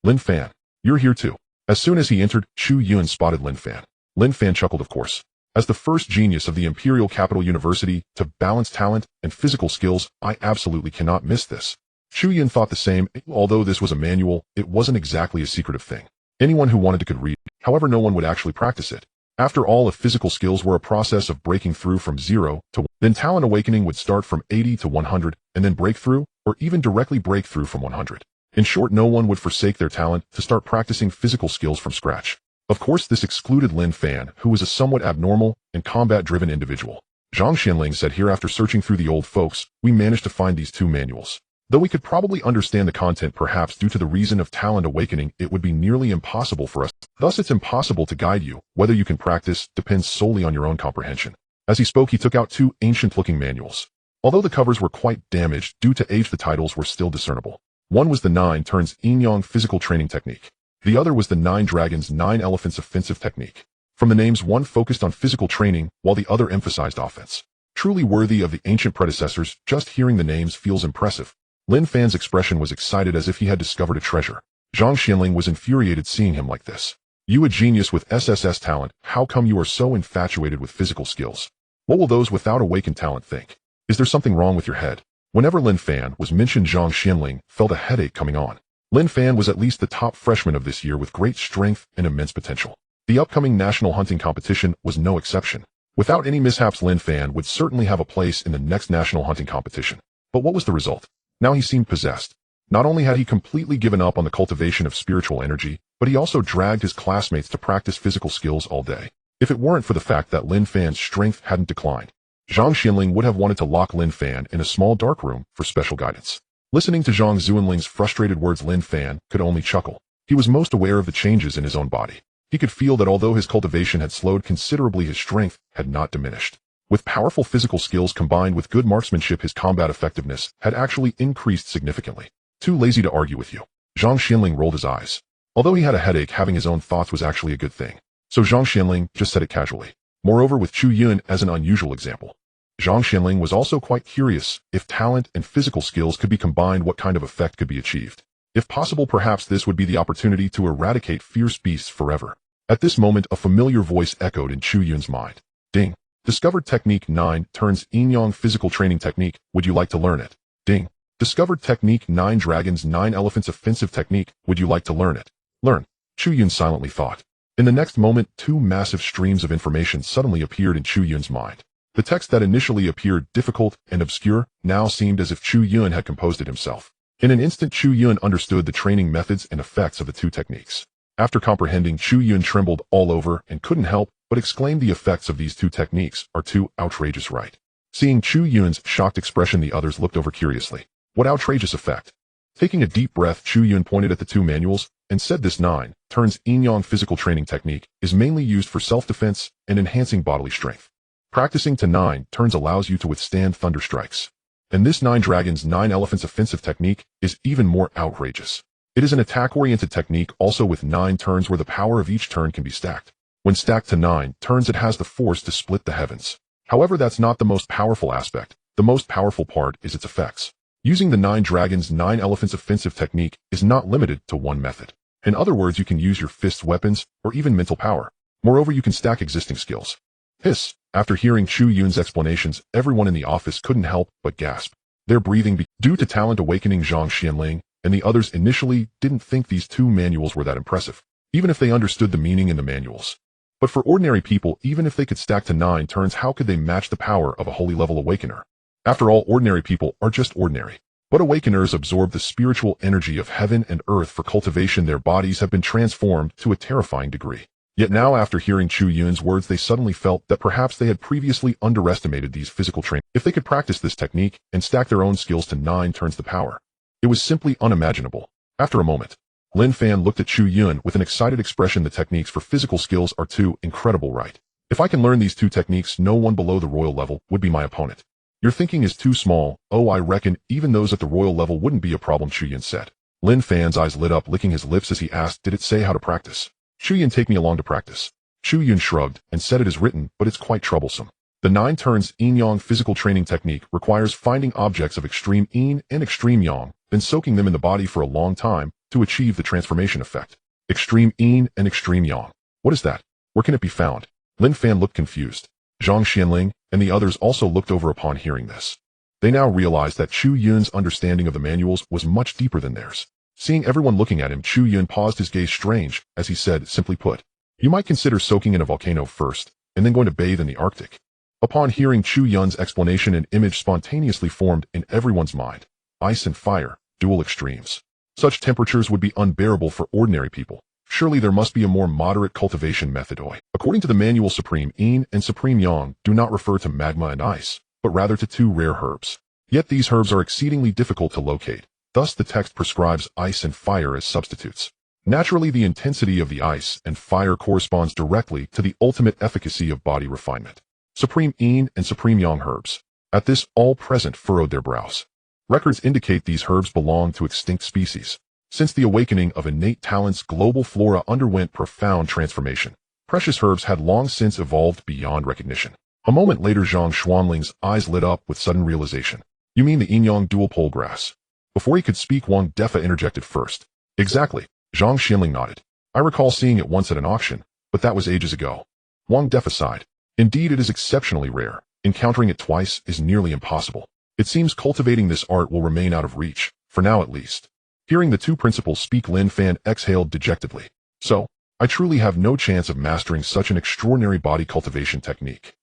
Lin Fan, you're here too. As soon as he entered, Chu Yun spotted Lin Fan. Lin Fan chuckled, of course. As the first genius of the Imperial Capital University to balance talent and physical skills, I absolutely cannot miss this. Chu Yun thought the same. Although this was a manual, it wasn't exactly a secretive thing. Anyone who wanted to could read, however no one would actually practice it. After all, if physical skills were a process of breaking through from 0 to 1, then talent awakening would start from 80 to 100 and then break through, or even directly break through from 100. In short, no one would forsake their talent to start practicing physical skills from scratch. Of course, this excluded Lin Fan, who was a somewhat abnormal and combat-driven individual. Zhang Xianling said here, after searching through the old folks, we managed to find these two manuals. Though we could probably understand the content, perhaps due to the reason of talent awakening, it would be nearly impossible for us. Thus, it's impossible to guide you. Whether you can practice depends solely on your own comprehension. As he spoke, he took out two ancient-looking manuals. Although the covers were quite damaged due to age, the titles were still discernible. One was the 9 turns Yin-Yang Physical Training Technique. The other was the 9 Dragons 9 Elephants Offensive Technique. From the names, one focused on physical training, while the other emphasized offense. Truly worthy of the ancient predecessors, just hearing the names feels impressive. Lin Fan's expression was excited, as if he had discovered a treasure. Zhang Xianling was infuriated seeing him like this. You, a genius with SSS talent, how come you are so infatuated with physical skills? What will those without awakened talent think? Is there something wrong with your head? Whenever Lin Fan was mentioned, Zhang Xianling felt a headache coming on. Lin Fan was at least the top freshman of this year with great strength and immense potential. The upcoming national hunting competition was no exception. Without any mishaps, Lin Fan would certainly have a place in the next national hunting competition. But what was the result? Now he seemed possessed. Not only had he completely given up on the cultivation of spiritual energy, but he also dragged his classmates to practice physical skills all day. If it weren't for the fact that Lin Fan's strength hadn't declined, Zhang Xianling would have wanted to lock Lin Fan in a small dark room for special guidance. Listening to Zhang Zuanling's frustrated words, Lin Fan could only chuckle. He was most aware of the changes in his own body. He could feel that although his cultivation had slowed considerably, his strength had not diminished. With powerful physical skills combined with good marksmanship, his combat effectiveness had actually increased significantly. Too lazy to argue with you. Zhang Xianling rolled his eyes. Although he had a headache, having his own thoughts was actually a good thing. So Zhang Xianling just said it casually. Moreover, with Chu Yun as an unusual example, Zhang Xianling was also quite curious. If talent and physical skills could be combined, what kind of effect could be achieved? If possible, perhaps this would be the opportunity to eradicate fierce beasts forever. At this moment, a familiar voice echoed in Chu Yun's mind. Ding. Discovered Technique 9 turns Yin-Yang Physical Training Technique. Would you like to learn it? Ding. Discovered Technique 9 Dragons 9 Elephants Offensive Technique. Would you like to learn it? Learn. Chu Yun silently thought. In the next moment, two massive streams of information suddenly appeared in Chu Yun's mind. The text that initially appeared difficult and obscure now seemed as if Chu Yun had composed it himself. In an instant, Chu Yun understood the training methods and effects of the two techniques. After comprehending, Chu Yun trembled all over and couldn't help but exclaim, the effects of these two techniques are too outrageous, right? Seeing Chu Yun's shocked expression, the others looked over curiously. What outrageous effect? Taking a deep breath, Chu Yun pointed at the two manuals and said, this 9 turns Yin-Yang Physical Training Technique is mainly used for self-defense and enhancing bodily strength. Practicing to 9 turns allows you to withstand thunder strikes. And this 9 Dragons 9 Elephants Offensive Technique is even more outrageous. It is an attack-oriented technique, also with 9 turns where the power of each turn can be stacked. When stacked to 9 turns, it has the force to split the heavens. However, that's not the most powerful aspect. The most powerful part is its effects. Using the 9 Dragons 9 Elephants Offensive Technique is not limited to one method. In other words, you can use your fists, weapons, or even mental power. Moreover, you can stack existing skills. Hiss. After hearing Chu Yun's explanations, everyone in the office couldn't help but gasp. Their breathing due to talent awakening. Zhang Xianling and the others initially didn't think these two manuals were that impressive, even if they understood the meaning in the manuals. But for ordinary people, even if they could stack to 9 turns, how could they match the power of a holy level awakener? After all, ordinary people are just ordinary. But awakeners absorb the spiritual energy of heaven and earth for cultivation. Their bodies have been transformed to a terrifying degree. Yet now, after hearing Chu Yun's words, they suddenly felt that perhaps they had previously underestimated these physical trainers. If they could practice this technique and stack their own skills to 9 turns the power, it was simply unimaginable. After a moment, Lin Fan looked at Chu Yun with an excited expression. The techniques for physical skills are too incredible, right? If I can learn these 2 techniques, no one below the royal level would be my opponent. Your thinking is too small. Oh, I reckon even those at the royal level wouldn't be a problem, Chu Yun said. Lin Fan's eyes lit up, licking his lips as he asked, did it say how to practice? Chu Yun, take me along to practice. Chu Yun shrugged and said, it is written, but it's quite troublesome. The 9 turns yin-yang physical training technique requires finding objects of extreme yin and extreme yang, then soaking them in the body for a long time to achieve the transformation effect. Extreme yin and extreme yang. What is that? Where can it be found? Lin Fan looked confused. Zhang Xianling and the others also looked over upon hearing this. They now realized that Chu Yun's understanding of the manuals was much deeper than theirs. Seeing everyone looking at him, Chu Yun paused, his gaze strange, as he said, simply put, you might consider soaking in a volcano first, and then going to bathe in the Arctic. Upon hearing Chu Yun's explanation, an image spontaneously formed in everyone's mind. Ice and fire, dual extremes. Such temperatures would be unbearable for ordinary people. Surely there must be a more moderate cultivation method. According to the manual, Supreme Yin and Supreme Yang do not refer to magma and ice, but rather to 2 rare herbs. Yet these herbs are exceedingly difficult to locate. Thus the text prescribes ice and fire as substitutes. Naturally, the intensity of the ice and fire corresponds directly to the ultimate efficacy of body refinement. Supreme Yin and Supreme Yang herbs. At this, all present furrowed their brows. Records indicate these herbs belong to extinct species. Since the awakening of innate talents, global flora underwent profound transformation. Precious herbs had long since evolved beyond recognition. A moment later, Zhang Xuanling's eyes lit up with sudden realization. You mean the yin-yang dual pole grass? Before he could speak, Wang Defa interjected first. Exactly. Zhang Xianling nodded. I recall seeing it once at an auction, but that was ages ago. Wang Defa sighed. Indeed, it is exceptionally rare. Encountering it twice is nearly impossible. It seems cultivating this art will remain out of reach, for now at least. Hearing the 2 principals speak, Lin Fan exhaled dejectedly. So, I truly have no chance of mastering such an extraordinary body cultivation technique.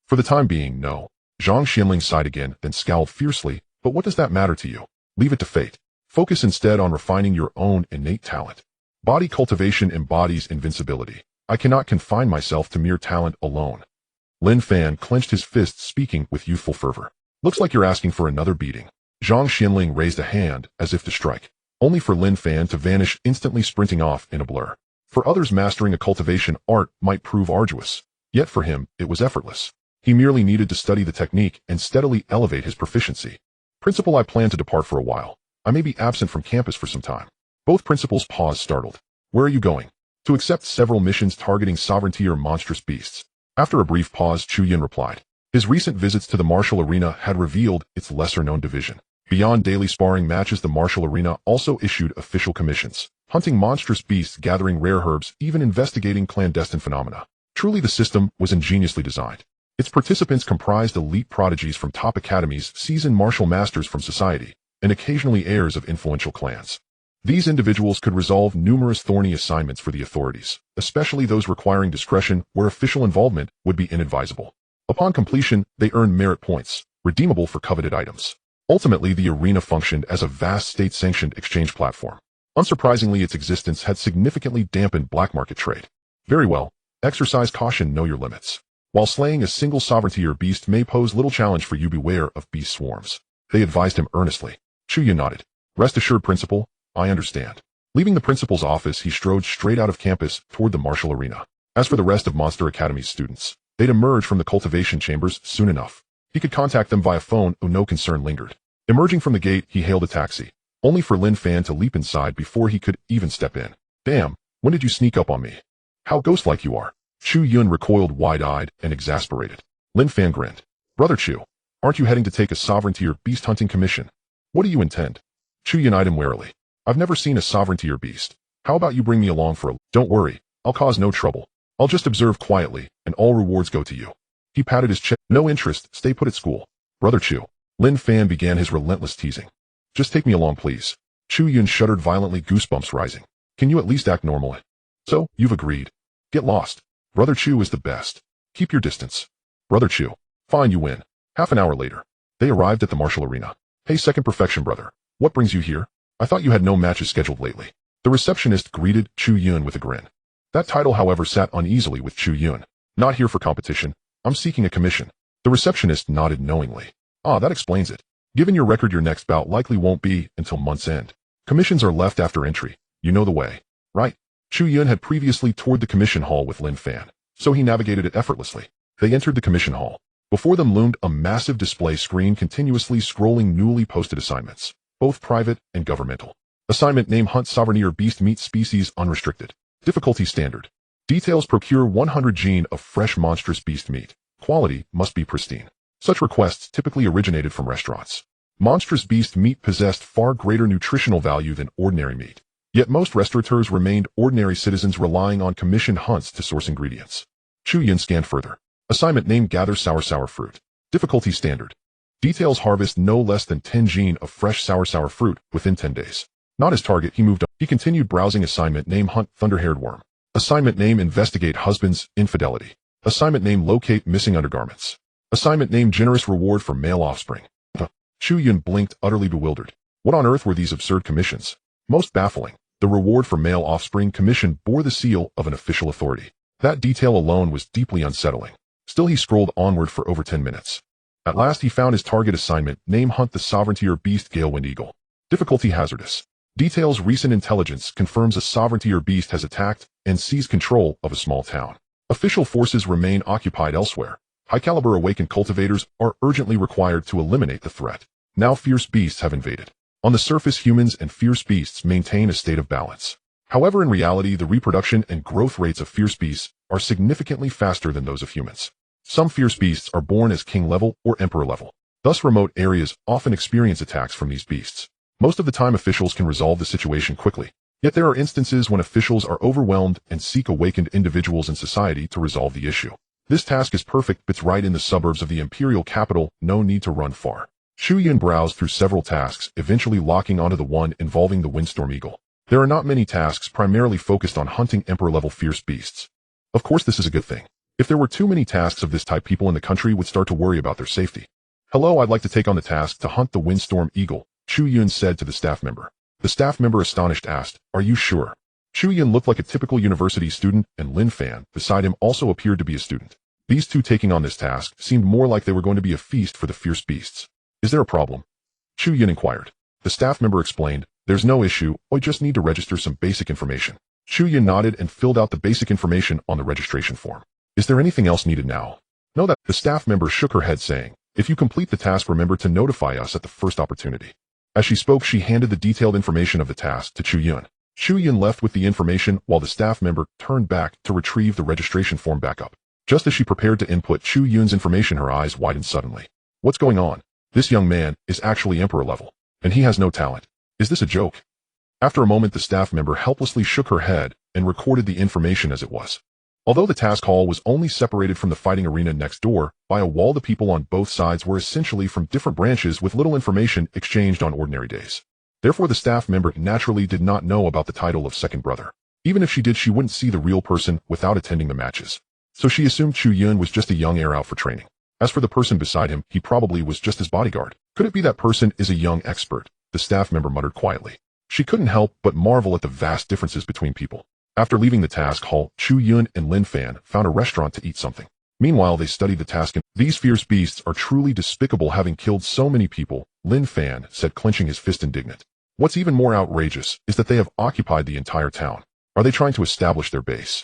For the time being, no. Zhang Xianling sighed again, then scowled fiercely, but what does that matter to you? Leave it to fate. Focus instead on refining your own innate talent. Body cultivation embodies invincibility. I cannot confine myself to mere talent alone. Lin Fan clenched his fists, speaking with youthful fervor. Looks like you're asking for another beating. Zhang Xianling raised a hand as if to strike, only for Lin Fan to vanish instantly, sprinting off in a blur. For others, mastering a cultivation art might prove arduous, yet for him it was effortless. He merely needed to study the technique and steadily elevate his proficiency. Principal, I plan to depart for a while. I may be absent from campus for some time. Both principals paused, startled. Where are you going? To accept several missions targeting sovereignty or monstrous beasts. After a brief pause, Chu Yun replied. His recent visits to the martial arena had revealed its lesser-known division. Beyond daily sparring matches, the martial arena also issued official commissions, hunting monstrous beasts, gathering rare herbs, even investigating clandestine phenomena. Truly, the system was ingeniously designed. Its participants comprised elite prodigies from top academies, seasoned martial masters from society, and occasionally heirs of influential clans. These individuals could resolve numerous thorny assignments for the authorities, especially those requiring discretion where official involvement would be inadvisable. Upon completion, they earned merit points, redeemable for coveted items. Ultimately, the arena functioned as a vast state-sanctioned exchange platform. Unsurprisingly, its existence had significantly dampened black market trade. Very well, exercise caution, know your limits. While slaying a single sovereignty or beast may pose little challenge for you, beware of beast swarms. They advised him earnestly. Chu Yun nodded. Rest assured, Principal, I understand. Leaving the principal's office, he strode straight out of campus toward the martial arena. As for the rest of Monster Academy's students, they'd emerge from the cultivation chambers soon enough. He could contact them via phone, though no concern lingered. Emerging from the gate, he hailed a taxi, only for Lin Fan to leap inside before he could even step in. Damn, when did you sneak up on me? How ghost-like you are. Chu Yun recoiled, wide-eyed and exasperated. Lin Fan grinned. Brother Chu, aren't you heading to take a sovereignty or beast hunting commission? What do you intend? Chu Yun eyed him warily. I've never seen a sovereignty or beast. How about you bring me along for a... Don't worry, I'll cause no trouble. I'll just observe quietly, and all rewards go to you. He patted his chest. No interest, stay put at school. Brother Chu. Lin Fan began his relentless teasing. Just take me along, please. Chu Yun shuddered violently, goosebumps rising. Can you at least act normal? So, you've agreed. Get lost. Brother Chu is the best. Keep your distance. Brother Chu. Fine, you win. Half an hour later, they arrived at the martial arena. Hey, second perfection brother. What brings you here? I thought you had no matches scheduled lately. The receptionist greeted Chu Yun with a grin. That title, however, sat uneasily with Chu Yun. Not here for competition. I'm seeking a commission. The receptionist nodded knowingly. Ah, that explains it. Given your record, your next bout likely won't be until month's end. Commissions are left after entry. You know the way, right? Chu Yun had previously toured the commission hall with Lin Fan, so he navigated it effortlessly. They entered the commission hall. Before them loomed a massive display screen continuously scrolling newly posted assignments, both private and governmental. Assignment name: Hunt Sovereignty Beast Meat Species Unrestricted. Difficulty standard. Details: procure 100 gene of fresh monstrous beast meat. Quality must be pristine. Such requests typically originated from restaurants. Monstrous beast meat possessed far greater nutritional value than ordinary meat. Yet most restaurateurs remained ordinary citizens relying on commissioned hunts to source ingredients. Chu Yun scanned further. Assignment name: gather sour fruit. Difficulty standard. Details: harvest no less than 10 gene of fresh sour fruit within 10 days. Not his target, he moved on. He continued browsing. Assignment name: hunt thunder-haired worm. Assignment name: investigate husband's infidelity. Assignment name: locate missing undergarments. Assignment name: generous reward for male offspring. Chu Yun blinked, utterly bewildered. What on earth were these absurd commissions? Most baffling, the reward for male offspring commission bore the seal of an official authority. That detail alone was deeply unsettling. Still, he scrolled onward for over 10 minutes. At last he found his target. Assignment name: hunt the sovereignty beast Galewind Eagle. Difficulty hazardous. Details: recent intelligence confirms a sovereignty beast has attacked and seized control of a small town. Official forces remain occupied elsewhere. High-caliber awakened cultivators are urgently required to eliminate the threat. Now fierce beasts have invaded. On the surface, humans and fierce beasts maintain a state of balance. However, in reality, the reproduction and growth rates of fierce beasts are significantly faster than those of humans. Some fierce beasts are born as king level or emperor level. Thus, remote areas often experience attacks from these beasts. Most of the time, officials can resolve the situation quickly. Yet there are instances when officials are overwhelmed and seek awakened individuals in society to resolve the issue. This task is perfect. It's right in the suburbs of the imperial capital, no need to run far. Chu Yun browsed through several tasks, eventually locking onto the one involving the windstorm eagle. There are not many tasks primarily focused on hunting emperor-level fierce beasts. Of course, this is a good thing. If there were too many tasks of this type, people in the country would start to worry about their safety. Hello, I'd like to take on the task to hunt the windstorm eagle, Chu Yun said to the staff member. The staff member, astonished, asked, "Are you sure?" Chu Yun looked like a typical university student, and Lin Fan, beside him, also appeared to be a student. These two taking on this task seemed more like they were going to be a feast for the fierce beasts. Is there a problem? Chu Yun inquired. The staff member explained, "There's no issue, I just need to register some basic information." Chu Yun nodded and filled out the basic information on the registration form. Is there anything else needed now? No, that. The staff member shook her head, saying, "If you complete the task, remember to notify us at the first opportunity." As she spoke, she handed the detailed information of the task to Chu Yun. Chu Yun left with the information while the staff member turned back to retrieve the registration form back up. Just as she prepared to input Chu Yun's information, her eyes widened suddenly. What's going on? This young man is actually emperor level, and he has no talent. Is this a joke? After a moment, the staff member helplessly shook her head and recorded the information as it was. Although the task hall was only separated from the fighting arena next door by a wall, the people on both sides were essentially from different branches with little information exchanged on ordinary days. Therefore, the staff member naturally did not know about the title of second brother. Even if she did, she wouldn't see the real person without attending the matches. So she assumed Chu Yun was just a young heir out for training. As for the person beside him, he probably was just his bodyguard. Could it be that person is a young expert? The staff member muttered quietly. She couldn't help but marvel at the vast differences between people. After leaving the task hall, Chu Yun and Lin Fan found a restaurant to eat something. Meanwhile, they studied the task. These fierce beasts are truly despicable, having killed so many people, Lin Fan said, clenching his fist indignant. What's even more outrageous is that they have occupied the entire town. Are they trying to establish their base?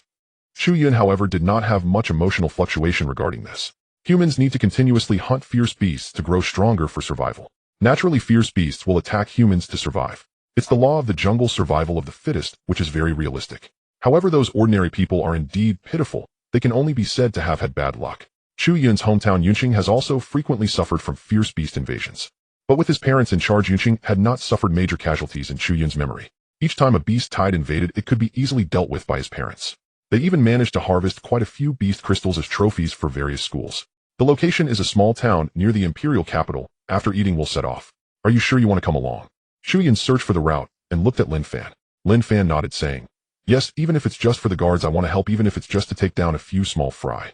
Chu Yun, however, did not have much emotional fluctuation regarding this. Humans need to continuously hunt fierce beasts to grow stronger for survival. Naturally, fierce beasts will attack humans to survive. It's the law of the jungle, survival of the fittest, which is very realistic. However, those ordinary people are indeed pitiful. They can only be said to have had bad luck. Chu Yun's hometown Yunqing has also frequently suffered from fierce beast invasions. But with his parents in charge, Yunqing had not suffered major casualties in Chu Yun's memory. Each time a beast tide invaded, it could be easily dealt with by his parents. They even managed to harvest quite a few beast crystals as trophies for various schools. The location is a small town near the imperial capital. After eating, we'll set off. Are you sure you want to come along? Chu Yun searched for the route and looked at Lin Fan. Lin Fan nodded, saying, Yes, even if it's just for the guards, I want to help, even if it's just to take down a few small fry.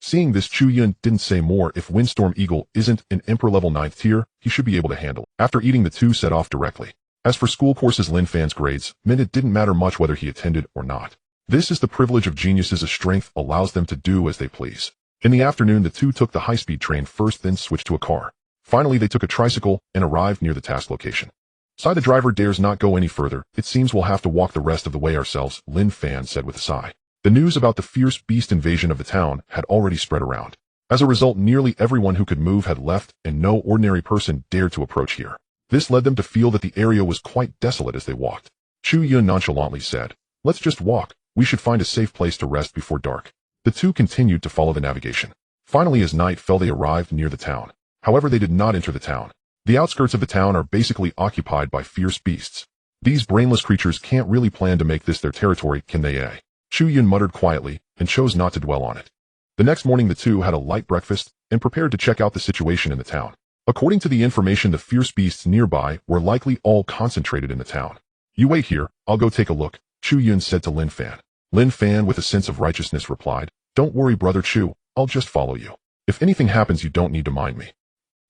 Seeing this, Chu Yun didn't say more. If Windstorm Eagle isn't an Emperor level 9th tier, he should be able to handle it. After eating, the two set off directly. As for school courses, Lin Fan's grades meant it didn't matter much whether he attended or not. This is the privilege of geniuses. A strength allows them to do as they please. In the afternoon, the two took the high-speed train first, then switched to a car. Finally, they took a tricycle and arrived near the task location. Sigh, the driver dares not go any further. It seems we'll have to walk the rest of the way ourselves, Lin Fan said with a sigh. The news about the fierce beast invasion of the town had already spread around. As a result, nearly everyone who could move had left, and no ordinary person dared to approach here. This led them to feel that the area was quite desolate as they walked. Chu Yun nonchalantly said, "Let's just walk. We should find a safe place to rest before dark." The two continued to follow the navigation. Finally, as night fell, they arrived near the town. However, they did not enter the town. The outskirts of the town are basically occupied by fierce beasts. These brainless creatures can't really plan to make this their territory, can they? Chu Yun muttered quietly and chose not to dwell on it. The next morning, the two had a light breakfast and prepared to check out the situation in the town. According to the information, the fierce beasts nearby were likely all concentrated in the town. "You wait here, I'll go take a look," Chu Yun said to Lin Fan. Lin Fan, with a sense of righteousness, replied, "Don't worry, brother Chu, I'll just follow you. If anything happens, you don't need to mind me."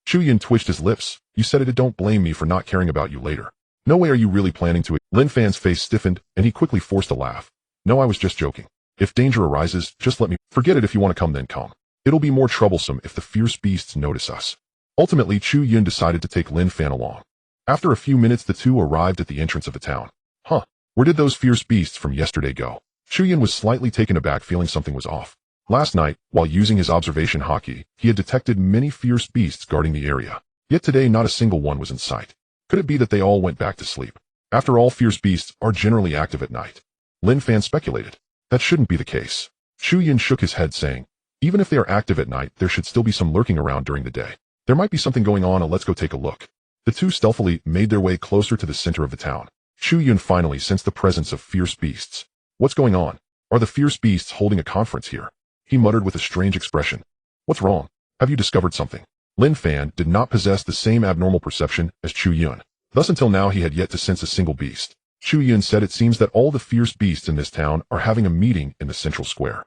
Chu Yun twitched his lips. "You said it, don't blame me for not caring about you later. No way are you really planning to?" Lin Fan's face stiffened, and he quickly forced a laugh. "No, I was just joking. If danger arises, just let me. Forget it. If you want to come, then come. It'll be more troublesome if the fierce beasts notice us." Ultimately, Chu Yun decided to take Lin Fan along. After a few minutes, the two arrived at the entrance of the town. Where did those fierce beasts from yesterday go? Chu Yun was slightly taken aback, feeling something was off. Last night, while using his observation hotkey, he had detected many fierce beasts guarding the area. Yet today, not a single one was in sight. Could it be that they all went back to sleep? After all, fierce beasts are generally active at night. Lin Fan speculated. That shouldn't be the case. Chu Yun shook his head, saying, "Even if they are active at night, there should still be some lurking around during the day. There might be something going on. Let's go take a look." The two stealthily made their way closer to the center of the town. Chu Yun finally sensed the presence of fierce beasts. "What's going on? Are the fierce beasts holding a conference here?" he muttered with a strange expression. "What's wrong? Have you discovered something?" Lin Fan did not possess the same abnormal perception as Chu Yun. Thus until now he had yet to sense a single beast. Chu Yun said, "It seems that all the fierce beasts in this town are having a meeting in the central square."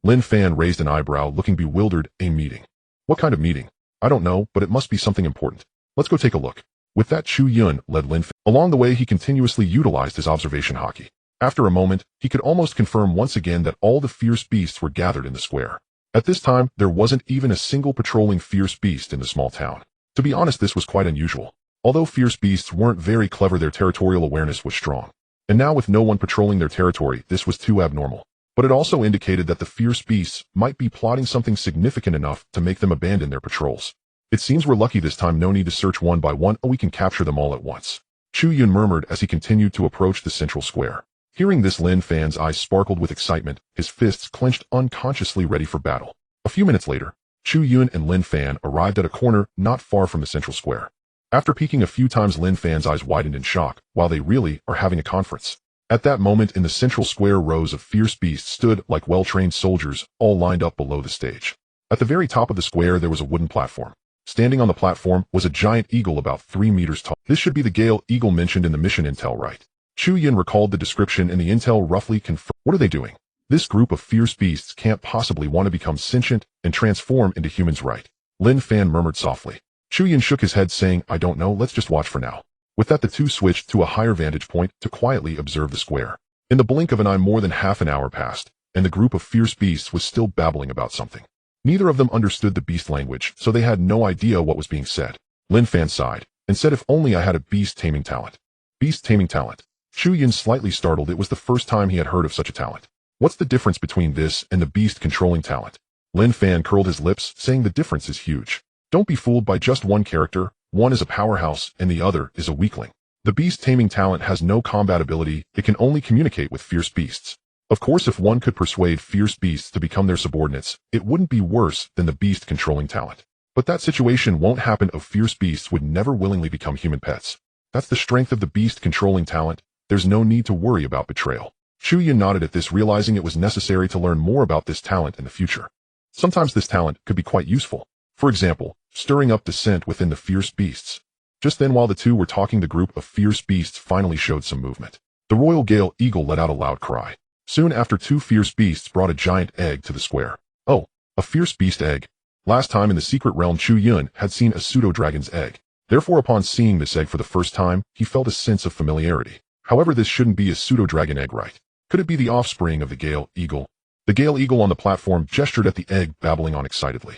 Lin Fan raised an eyebrow, looking bewildered. "A meeting? What kind of meeting?" "I don't know, but it must be something important. Let's go take a look." With that, Chu Yun led Lin Fan. Along the way, he continuously utilized his observation hotkey. After a moment, he could almost confirm once again that all the fierce beasts were gathered in the square. At this time, there wasn't even a single patrolling fierce beast in the small town. To be honest, this was quite unusual. Although fierce beasts weren't very clever, their territorial awareness was strong. And now with no one patrolling their territory, this was too abnormal. But it also indicated that the fierce beasts might be plotting something significant enough to make them abandon their patrols. "It seems we're lucky this time. No need to search one by one. We can capture them all at once," Chu Yun murmured as he continued to approach the central square. Hearing this, Lin Fan's eyes sparkled with excitement, his fists clenched unconsciously, ready for battle. A few minutes later, Chu Yun and Lin Fan arrived at a corner not far from the central square. After peeking a few times, Lin Fan's eyes widened in shock. While they really are having a conference. At that moment, in the central square, rows of fierce beasts stood like well-trained soldiers, all lined up below the stage. At the very top of the square, there was a wooden platform. Standing on the platform was a giant eagle about 3 meters tall. This should be the Gale Eagle mentioned in the mission intel, right? Chu Yun recalled the description, and the intel roughly confirmed. What are they doing? This group of fierce beasts can't possibly want to become sentient and transform into humans, right? Lin Fan murmured softly. Chu Yun shook his head, saying, "I don't know, let's just watch for now." With that, the two switched to a higher vantage point to quietly observe the square. In the blink of an eye, more than half an hour passed, and the group of fierce beasts was still babbling about something. Neither of them understood the beast language, so they had no idea what was being said. Lin Fan sighed and said, "If only I had a beast taming talent." Beast taming talent. Chu Yun slightly startled. It was the first time he had heard of such a talent. What's the difference between this and the beast controlling talent? Lin Fan curled his lips, saying the difference is huge. Don't be fooled by just one character. One is a powerhouse and the other is a weakling. The beast taming talent has no combat ability. It can only communicate with fierce beasts. Of course, if one could persuade fierce beasts to become their subordinates, it wouldn't be worse than the beast controlling talent. But that situation won't happen. Of fierce beasts would never willingly become human pets. That's the strength of the beast controlling talent. There's no need to worry about betrayal. Chu Yun nodded at this, realizing it was necessary to learn more about this talent in the future. Sometimes this talent could be quite useful. For example, stirring up dissent within the fierce beasts. Just then, while the two were talking, the group of fierce beasts finally showed some movement. The royal Gale Eagle let out a loud cry. Soon after, two fierce beasts brought a giant egg to the square. Oh, a fierce beast egg. Last time in the secret realm, Chu Yun had seen a pseudo-dragon's egg. Therefore, upon seeing this egg for the first time, he felt a sense of familiarity. However, this shouldn't be a pseudo-dragon egg, right? Could it be the offspring of the Gale Eagle? The Gale Eagle on the platform gestured at the egg, babbling on excitedly.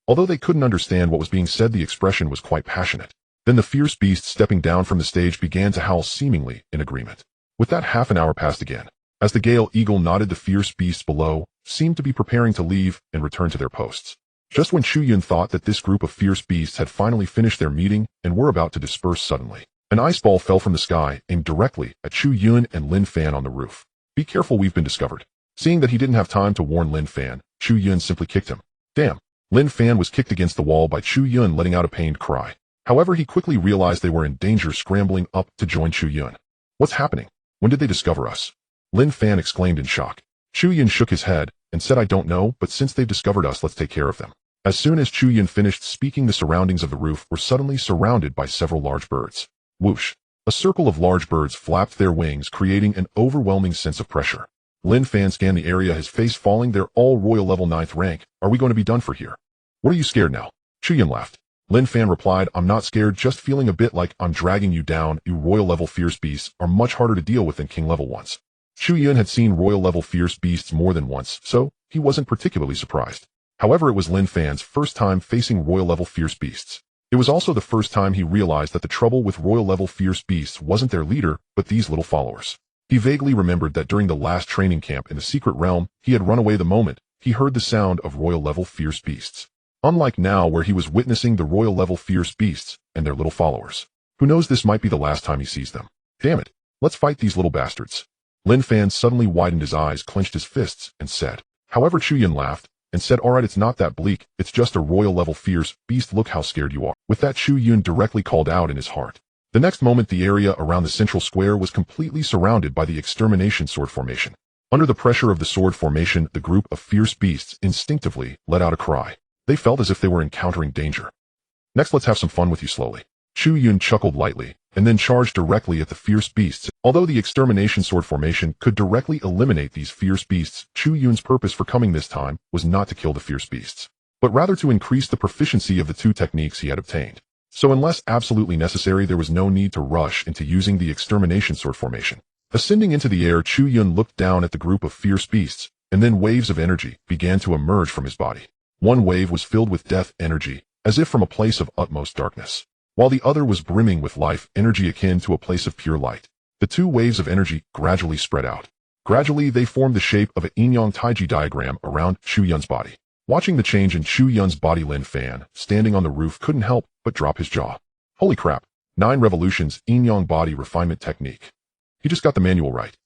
Although they couldn't understand what was being said, the expression was quite passionate. Then the fierce beast stepping down from the stage began to howl, seemingly in agreement. With that, half an hour passed again. As the Gale Eagle nodded, the fierce beasts below seemed to be preparing to leave and return to their posts. Just when Chu Yun thought that this group of fierce beasts had finally finished their meeting and were about to disperse, suddenly an ice ball fell from the sky, aimed directly at Chu Yun and Lin Fan on the roof. Be careful, we've been discovered. Seeing that he didn't have time to warn Lin Fan, Chu Yun simply kicked him. Damn! Lin Fan was kicked against the wall by Chu Yun, letting out a pained cry. However, he quickly realized they were in danger, scrambling up to join Chu Yun. What's happening? When did they discover us? Lin Fan exclaimed in shock. Chu Yun shook his head and said, I don't know, but since they've discovered us, let's take care of them. As soon as Chu Yun finished speaking, the surroundings of the roof were suddenly surrounded by several large birds. Whoosh! A circle of large birds flapped their wings, creating an overwhelming sense of pressure. Lin Fan scanned the area, his face falling. They're all royal level 9th rank. Are we going to be done for here? What are you scared now? Chu Yun laughed. Lin Fan replied, I'm not scared, just feeling a bit like I'm dragging you down. You royal level fierce beasts are much harder to deal with than king level ones. Chu Yun had seen royal level fierce beasts more than once, so he wasn't particularly surprised. However, it was Lin Fan's first time facing royal level fierce beasts. It was also the first time he realized that the trouble with royal level fierce beasts wasn't their leader, but these little followers. He vaguely remembered that during the last training camp in the secret realm, he had run away the moment he heard the sound of royal level fierce beasts. Unlike now, where he was witnessing the royal level fierce beasts and their little followers. Who knows, this might be the last time he sees them. Damn it, let's fight these little bastards. Lin Fan suddenly widened his eyes, clenched his fists, and said. However, Chu Yun laughed and said, alright, it's not that bleak, it's just a royal level fierce beast, look how scared you are. With that, Chu Yun directly called out in his heart. The next moment, the area around the central square was completely surrounded by the extermination sword formation. Under the pressure of the sword formation, the group of fierce beasts instinctively let out a cry. They felt as if they were encountering danger. Next, let's have some fun with you slowly. Chu Yun chuckled lightly, and then charged directly at the fierce beasts. Although the extermination sword formation could directly eliminate these fierce beasts, Chu Yun's purpose for coming this time was not to kill the fierce beasts, but rather to increase the proficiency of the two techniques he had obtained. So unless absolutely necessary, there was no need to rush into using the extermination sword formation. Ascending into the air, Chu Yun looked down at the group of fierce beasts, and then waves of energy began to emerge from his body. One wave was filled with death energy, as if from a place of utmost darkness, while the other was brimming with life energy akin to a place of pure light. The two waves of energy gradually spread out. Gradually, they formed the shape of a yin-yang taiji diagram around Chu Yun's body. Watching the change in Chu Yun's body, Lin Fan, standing on the roof, couldn't help but drop his jaw. Holy crap, 9 revolutions, yin-yang body refinement technique. He just got the manual right.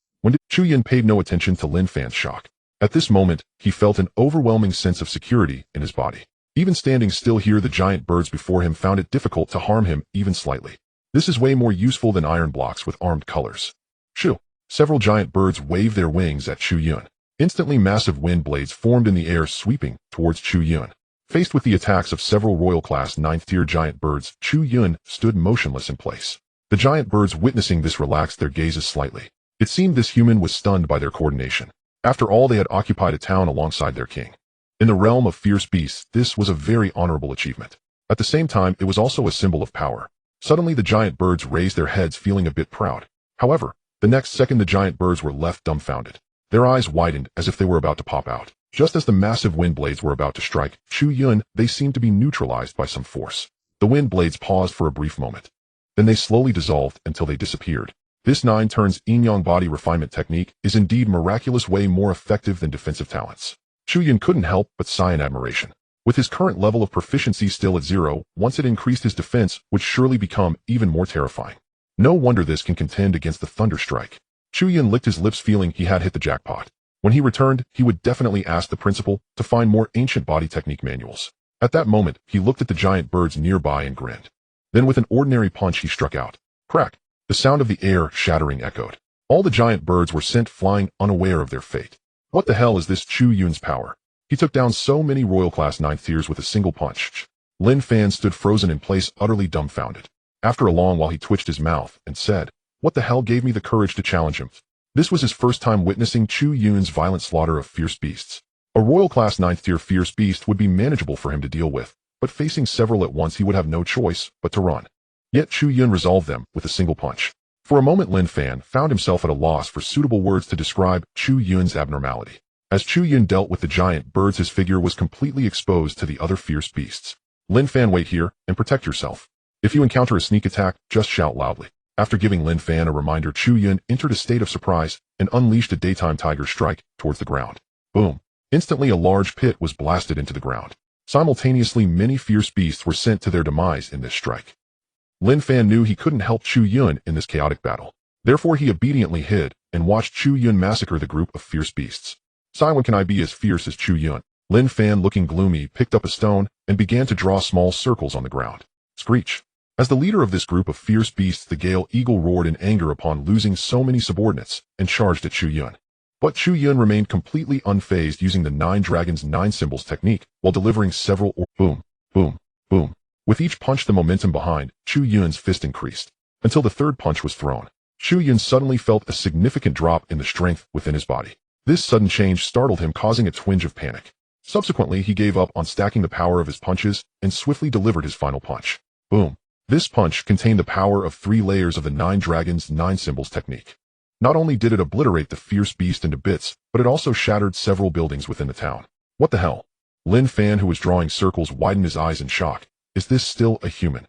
Chu Yun paid no attention to Lin Fan's shock. At this moment, he felt an overwhelming sense of security in his body. Even standing still here, the giant birds before him found it difficult to harm him even slightly. This is way more useful than iron blocks with armed colors. Shoo! Several giant birds waved their wings at Chu Yun. Instantly, massive wind blades formed in the air, sweeping towards Chu Yun. Faced with the attacks of several royal class 9th tier giant birds, Chu Yun stood motionless in place. The giant birds, witnessing this, relaxed their gazes slightly. It seemed this human was stunned by their coordination. After all, they had occupied a town alongside their king. In the realm of fierce beasts, this was a very honorable achievement. At the same time, it was also a symbol of power. Suddenly, the giant birds raised their heads, feeling a bit proud. However, the next second, the giant birds were left dumbfounded. Their eyes widened as if they were about to pop out. Just as the massive wind blades were about to strike Chu Yun, they seemed to be neutralized by some force. The wind blades paused for a brief moment. Then they slowly dissolved until they disappeared. This 9 turns yin-yang body refinement technique is indeed miraculous, way more effective than defensive talents. Chu Yun couldn't help but sigh in admiration. With his current level of proficiency still at 0, once it increased, his defense would surely become even more terrifying. No wonder this can contend against the Thunder Strike. Chu Yun licked his lips, feeling he had hit the jackpot. When he returned, he would definitely ask the principal to find more ancient body technique manuals. At that moment, he looked at the giant birds nearby and grinned. Then with an ordinary punch, he struck out. Crack! The sound of the air shattering echoed. All the giant birds were sent flying, unaware of their fate. What the hell is this Chu Yun's power? He took down so many royal class 9th tiers with a single punch. Lin Fan stood frozen in place, utterly dumbfounded. After a long while, he twitched his mouth and said, What the hell gave me the courage to challenge him? This was his first time witnessing Chu Yun's violent slaughter of fierce beasts. A royal class 9th tier fierce beast would be manageable for him to deal with, but facing several at once he would have no choice but to run. Yet Chu Yun resolved them with a single punch. For a moment Lin Fan found himself at a loss for suitable words to describe Chu Yun's abnormality. As Chu Yun dealt with the giant birds, his figure was completely exposed to the other fierce beasts. Lin Fan, wait here and protect yourself. If you encounter a sneak attack, just shout loudly. After giving Lin Fan a reminder, Chu Yun entered a state of surprise and unleashed a daytime tiger strike towards the ground. Boom. Instantly a large pit was blasted into the ground. Simultaneously many fierce beasts were sent to their demise in this strike. Lin Fan knew he couldn't help Chu Yun in this chaotic battle. Therefore he obediently hid and watched Chu Yun massacre the group of fierce beasts. When can I be as fierce as Chu Yun? Lin Fan, looking gloomy, picked up a stone and began to draw small circles on the ground. Screech. As the leader of this group of fierce beasts, the Gale Eagle roared in anger upon losing so many subordinates and charged at Chu Yun. But Chu Yun remained completely unfazed, using the 9 Dragons 9 Symbols technique while delivering several boom, boom, boom. With each punch the momentum behind Chu Yun's fist increased, until the third punch was thrown. Chu Yun suddenly felt a significant drop in the strength within his body. This sudden change startled him, causing a twinge of panic. Subsequently, he gave up on stacking the power of his punches and swiftly delivered his final punch. Boom. This punch contained the power of 3 layers of the 9 Dragons 9 Symbols technique. Not only did it obliterate the fierce beast into bits, but it also shattered several buildings within the town. What the hell? Lin Fan, who was drawing circles, widened his eyes in shock. Is this still a human?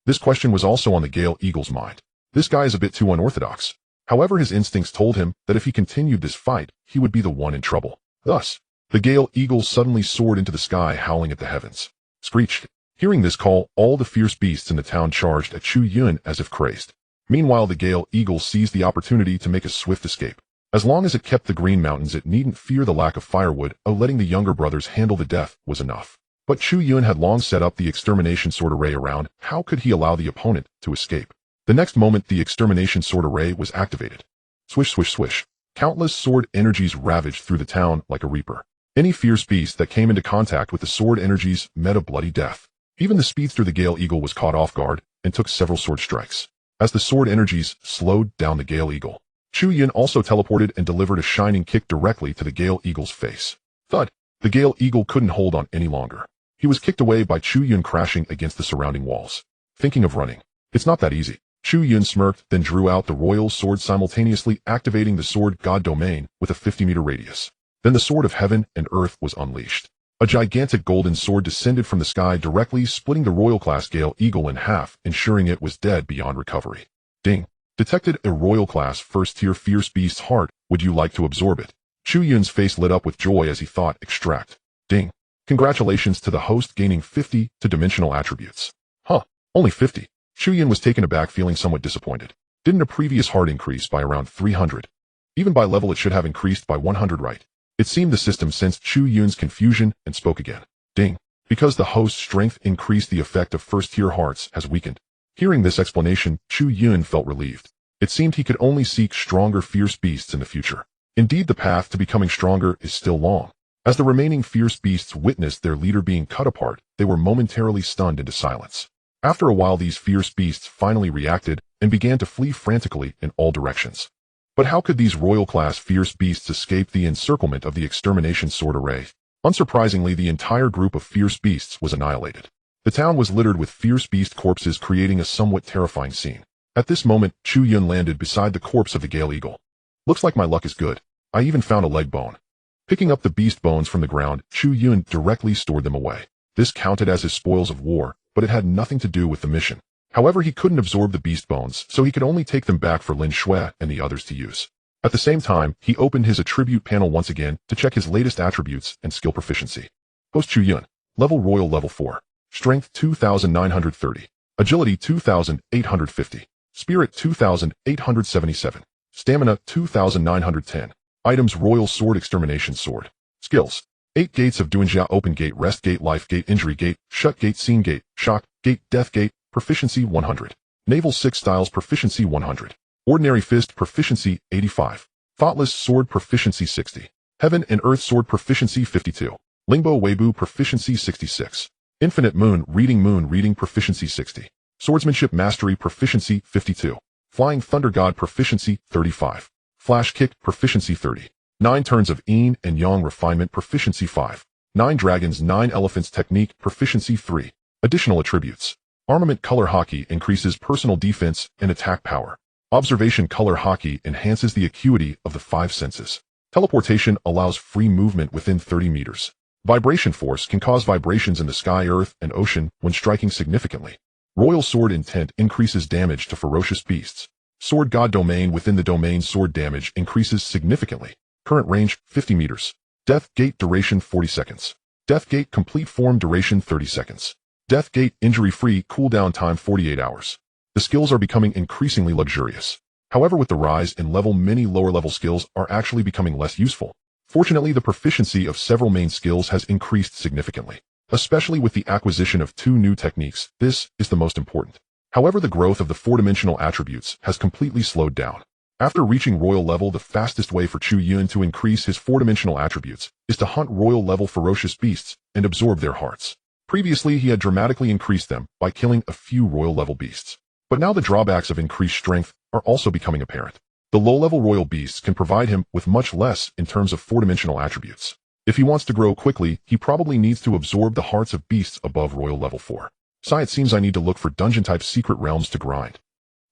This question was also on the Gale Eagle's mind. This guy is a bit too unorthodox. However, his instincts told him that if he continued this fight, he would be the one in trouble. Thus, the Gale Eagle suddenly soared into the sky, howling at the heavens. Screeched. Hearing this call, all the fierce beasts in the town charged at Chu Yun as if crazed. Meanwhile, the Gale Eagle seized the opportunity to make a swift escape. As long as it kept the Green Mountains, it needn't fear the lack of firewood, letting the younger brothers handle the death was enough. But Chu Yun had long set up the extermination sword array around. How could he allow the opponent to escape? The next moment, the extermination sword array was activated. Swish, swish, swish. Countless sword energies ravaged through the town like a reaper. Any fierce beast that came into contact with the sword energies met a bloody death. Even the speedster, the Gale Eagle, was caught off guard and took several sword strikes. As the sword energies slowed down the Gale Eagle, Chu Yun also teleported and delivered a shining kick directly to the Gale Eagle's face. Thud! The Gale Eagle couldn't hold on any longer. He was kicked away by Chu Yun, crashing against the surrounding walls. Thinking of running. It's not that easy. Chu Yun smirked, then drew out the royal sword, simultaneously activating the sword god domain with a 50-meter radius. Then the sword of heaven and earth was unleashed. A gigantic golden sword descended from the sky, directly splitting the royal class Gale Eagle in half, ensuring it was dead beyond recovery. Ding. Detected a royal class first-tier fierce beast's heart. Would you like to absorb it? Chu Yun's face lit up with joy as he thought, extract. Ding. Congratulations to the host, gaining 50 to dimensional attributes. Huh, only 50. Chu Yun was taken aback, feeling somewhat disappointed. Didn't a previous heart increase by around 300? Even by level it should have increased by 100, right? It seemed the system sensed Chu Yun's confusion and spoke again. Ding. Because the host's strength increased, the effect of first-tier hearts has weakened. Hearing this explanation, Chu Yun felt relieved. It seemed he could only seek stronger fierce beasts in the future. Indeed, the path to becoming stronger is still long. As the remaining fierce beasts witnessed their leader being cut apart, they were momentarily stunned into silence. After a while, these fierce beasts finally reacted and began to flee frantically in all directions. But how could these royal-class fierce beasts escape the encirclement of the extermination sword array? Unsurprisingly, the entire group of fierce beasts was annihilated. The town was littered with fierce beast corpses, creating a somewhat terrifying scene. At this moment, Chu Yun landed beside the corpse of the Gale Eagle. Looks like my luck is good. I even found a leg bone. Picking up the beast bones from the ground, Chu Yun directly stored them away. This counted as his spoils of war, but it had nothing to do with the mission. However, he couldn't absorb the beast bones, so he could only take them back for Lin Shui and the others to use. At the same time, he opened his attribute panel once again to check his latest attributes and skill proficiency. Host Chu Yun. Level Royal Level 4. Strength 2,930. Agility 2,850. Spirit 2,877. Stamina 2,910. Items: Royal Sword, Extermination Sword. Skills: 8 Gates of Duanjia: Open Gate, Rest Gate, Life Gate, Injury Gate, Shut Gate, Scene Gate, Shock Gate, Death Gate. Proficiency 100. Naval 6 Styles, Proficiency 100. Ordinary Fist, Proficiency 85. Thoughtless Sword, Proficiency 60. Heaven and Earth Sword, Proficiency 52. Lingbo Weibu, Proficiency 66. Infinite Moon Reading, Proficiency 60. Swordsmanship Mastery, Proficiency 52. Flying Thunder God Proficiency 35. Flash Kick Proficiency 30. 9 Turns of Yin and Yang Refinement Proficiency 5. 9 Dragons 9 Elephants Technique Proficiency 3. Additional attributes. Armament Color Hockey increases personal defense and attack power. Observation Color Hockey enhances the acuity of the 5 senses. Teleportation allows free movement within 30 meters. Vibration Force can cause vibrations in the sky, earth, and ocean when striking significantly. Royal Sword Intent increases damage to ferocious beasts. Sword God Domain within the domain sword damage increases significantly. Current range 50 meters. Death Gate duration 40 seconds. Death Gate complete form duration 30 seconds. Death Gate injury-free cooldown time 48 hours. The skills are becoming increasingly luxurious. However, with the rise in level, many lower-level skills are actually becoming less useful. Fortunately, the proficiency of several main skills has increased significantly, especially with the acquisition of 2 new techniques. This is the most important. However, the growth of the 4-dimensional attributes has completely slowed down. After reaching royal level, the fastest way for Chu Yun to increase his 4-dimensional attributes is to hunt royal level ferocious beasts and absorb their hearts. Previously, he had dramatically increased them by killing a few royal level beasts. But now the drawbacks of increased strength are also becoming apparent. The low-level royal beasts can provide him with much less in terms of 4-dimensional attributes. If he wants to grow quickly, he probably needs to absorb the hearts of beasts above royal level 4. Sigh, it seems I need to look for dungeon-type secret realms to grind.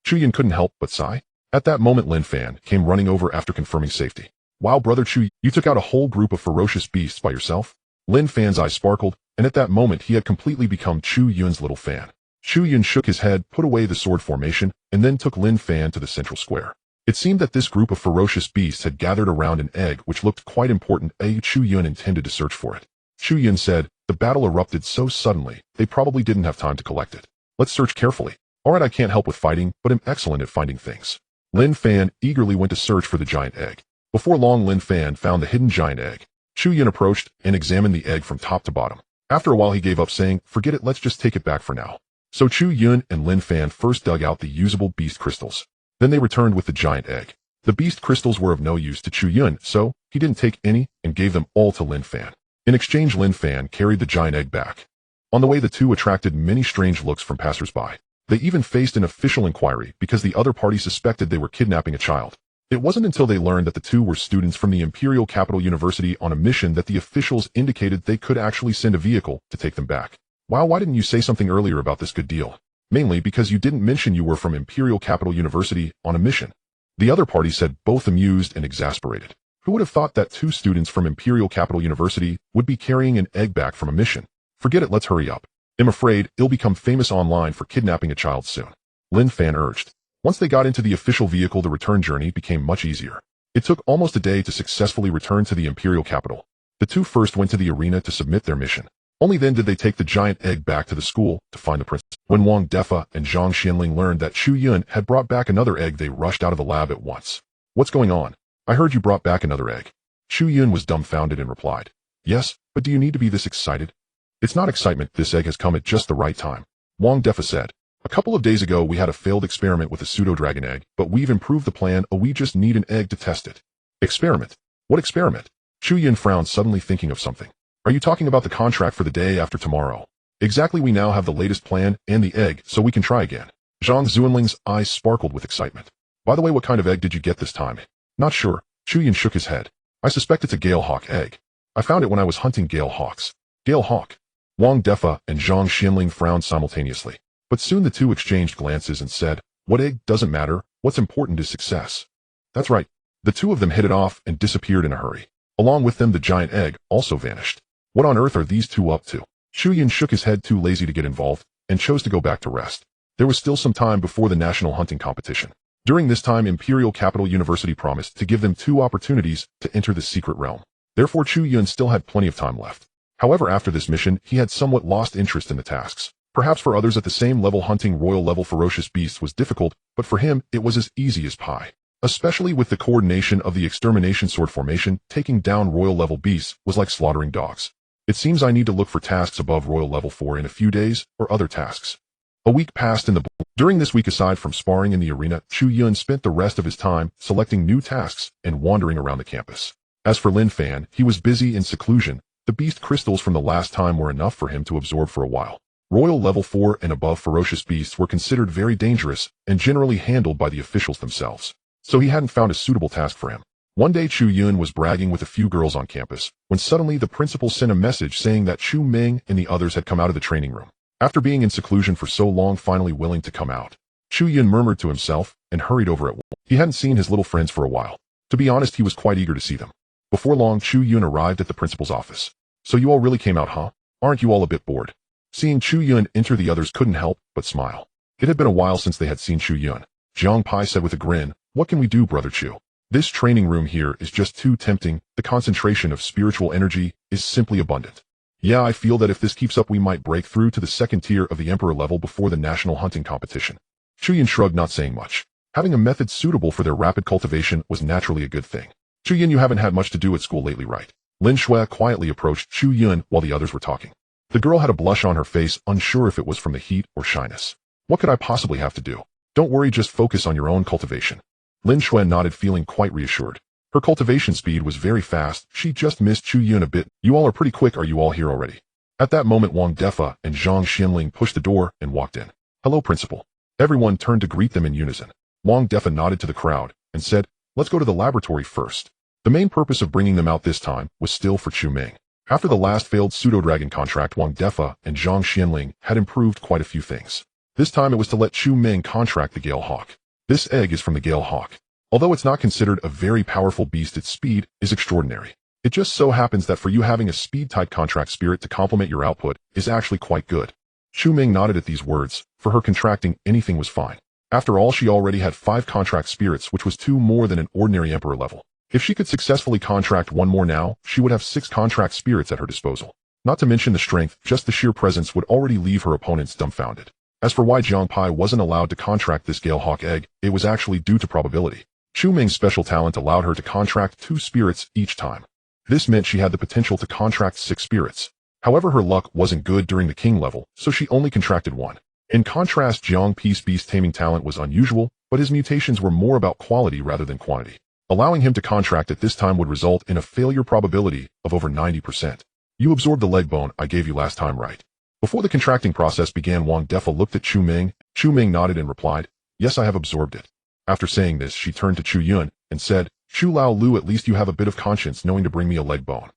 Chu Yun couldn't help but sigh. At that moment, Lin Fan came running over after confirming safety. Wow, brother Chu, you took out a whole group of ferocious beasts by yourself? Lin Fan's eyes sparkled, and at that moment he had completely become Chu Yun's little fan. Chu Yun shook his head, put away the sword formation, and then took Lin Fan to the central square. It seemed that this group of ferocious beasts had gathered around an egg which looked quite important. Chu Yun intended to search for it. Chu Yun said, the battle erupted so suddenly, they probably didn't have time to collect it. Let's search carefully. Alright, I can't help with fighting, but am excellent at finding things. Lin Fan eagerly went to search for the giant egg. Before long, Lin Fan found the hidden giant egg. Chu Yun approached and examined the egg from top to bottom. After a while he gave up, saying, forget it, let's just take it back for now. So Chu Yun and Lin Fan first dug out the usable beast crystals. Then they returned with the giant egg. The beast crystals were of no use to Chu Yun, so he didn't take any and gave them all to Lin Fan. In exchange, Lin Fan carried the giant egg back. On the way, the two attracted many strange looks from passers-by. They even faced an official inquiry because the other party suspected they were kidnapping a child. It wasn't until they learned that the two were students from the Imperial Capital University on a mission that the officials indicated they could actually send a vehicle to take them back. Wow, why didn't you say something earlier about this good deal? Mainly because you didn't mention you were from Imperial Capital University on a mission. The other party said, both amused and exasperated. Who would have thought that 2 students from Imperial Capital University would be carrying an egg back from a mission? Forget it, let's hurry up. I'm afraid it'll become famous online for kidnapping a child soon. Lin Fan urged. Once they got into the official vehicle, the return journey became much easier. It took almost a day to successfully return to the Imperial Capital. The two first went to the arena to submit their mission. Only then did they take the giant egg back to the school to find the princess. When Wang Defa and Zhang Xianling learned that Chu Yun had brought back another egg, they rushed out of the lab at once. What's going on? I heard you brought back another egg. Chu Yun was dumbfounded and replied, yes, but do you need to be this excited? It's not excitement, this egg has come at just the right time. Wang Defa said. A couple of days ago we had a failed experiment with a pseudo-dragon egg, but we've improved the plan. We just need an egg to test it. Experiment? What experiment? Chu Yun frowned, suddenly thinking of something. Are you talking about the contract for the day after tomorrow? Exactly, we now have the latest plan and the egg, so we can try again. Zhang Zuanling's eyes sparkled with excitement. By the way, what kind of egg did you get this time? Not sure. Chu Yun shook his head. I suspect it's a Gale Hawk egg. I found it when I was hunting Gale Hawks. Gale Hawk? Wang Defa and Zhang Xianling frowned simultaneously. But soon the two exchanged glances and said, what egg? Doesn't matter. What's important is success. That's right. The two of them hit it off and disappeared in a hurry. Along with them, the giant egg also vanished. What on earth are these two up to? Chu Yun shook his head, too lazy to get involved, and chose to go back to rest. There was still some time before the national hunting competition. During this time, Imperial Capital University promised to give them 2 opportunities to enter the secret realm. Therefore, Chu Yun still had plenty of time left. However, after this mission, he had somewhat lost interest in the tasks. Perhaps for others at the same level, hunting royal-level ferocious beasts was difficult, but for him, it was as easy as pie. Especially with the coordination of the extermination sword formation, taking down royal-level beasts was like slaughtering dogs. It seems I need to look for tasks above royal level 4 in a few days, or other tasks. A week passed in the... During this week, aside from sparring in the arena, Chu Yun spent the rest of his time selecting new tasks and wandering around the campus. As for Lin Fan, he was busy in seclusion. The beast crystals from the last time were enough for him to absorb for a while. Royal Level 4 and above ferocious beasts were considered very dangerous and generally handled by the officials themselves. So he hadn't found a suitable task for him. One day Chu Yun was bragging with a few girls on campus, when suddenly the principal sent a message saying that Chu Ming and the others had come out of the training room. After being in seclusion for so long, finally willing to come out. Chu Yun murmured to himself and hurried over at once. He hadn't seen his little friends for a while. To be honest, he was quite eager to see them. Before long, Chu Yun arrived at the principal's office. So you all really came out, huh? Aren't you all a bit bored? Seeing Chu Yun enter, the others couldn't help but smile. It had been a while since they had seen Chu Yun. Jiang Pai said with a grin, "What can we do, Brother Chu? This training room here is just too tempting. The concentration of spiritual energy is simply abundant. Yeah, I feel that if this keeps up, we might break through to the second tier of the Emperor level before the national hunting competition." Chu Yun shrugged, not saying much. Having a method suitable for their rapid cultivation was naturally a good thing. "Chu Yun, you haven't had much to do at school lately, right?" Lin Shui quietly approached Chu Yun while the others were talking. The girl had a blush on her face, unsure if it was from the heat or shyness. "What could I possibly have to do? Don't worry, just focus on your own cultivation." Lin Shui nodded, feeling quite reassured. Her cultivation speed was very fast. She just missed Chu Yun a bit. "You all are pretty quick. Are you all here already?" At that moment, Wang Defa and Zhang Xianling pushed the door and walked in. "Hello, Principal." Everyone turned to greet them in unison. Wang Defa nodded to the crowd and said, "Let's go to the laboratory first." The main purpose of bringing them out this time was still for Chu Ming. After the last failed pseudo-dragon contract, Wang Defa and Zhang Xianling had improved quite a few things. This time it was to let Chu Ming contract the Gale Hawk. This egg is from the Gale Hawk. Although it's not considered a very powerful beast, its speed is extraordinary. It just so happens that for you, having a speed-type contract spirit to complement your output is actually quite good. Chu Ming nodded at these words. For her, contracting anything was fine. After all, she already had 5 contract spirits, which was 2 more than an ordinary Emperor level. If she could successfully contract 1 more now, she would have 6 contract spirits at her disposal. Not to mention the strength, just the sheer presence would already leave her opponents dumbfounded. As for why Jiang Pai wasn't allowed to contract this Gale Hawk egg, it was actually due to probability. Chu Ming's special talent allowed her to contract 2 spirits each time. This meant she had the potential to contract 6 spirits. However, her luck wasn't good during the king level, so she only contracted 1. In contrast, Jiang Pai's beast taming talent was unusual, but his mutations were more about quality rather than quantity. Allowing him to contract at this time would result in a failure probability of over 90%. "You absorbed the leg bone I gave you last time, right?" Before the contracting process began, Wang Defa looked at Chu Ming. Chu Ming nodded and replied, "Yes, I have absorbed it." After saying this, she turned to Chu Yun and said, "Chu Lao Lu, at least you have a bit of conscience knowing to bring me a leg bone."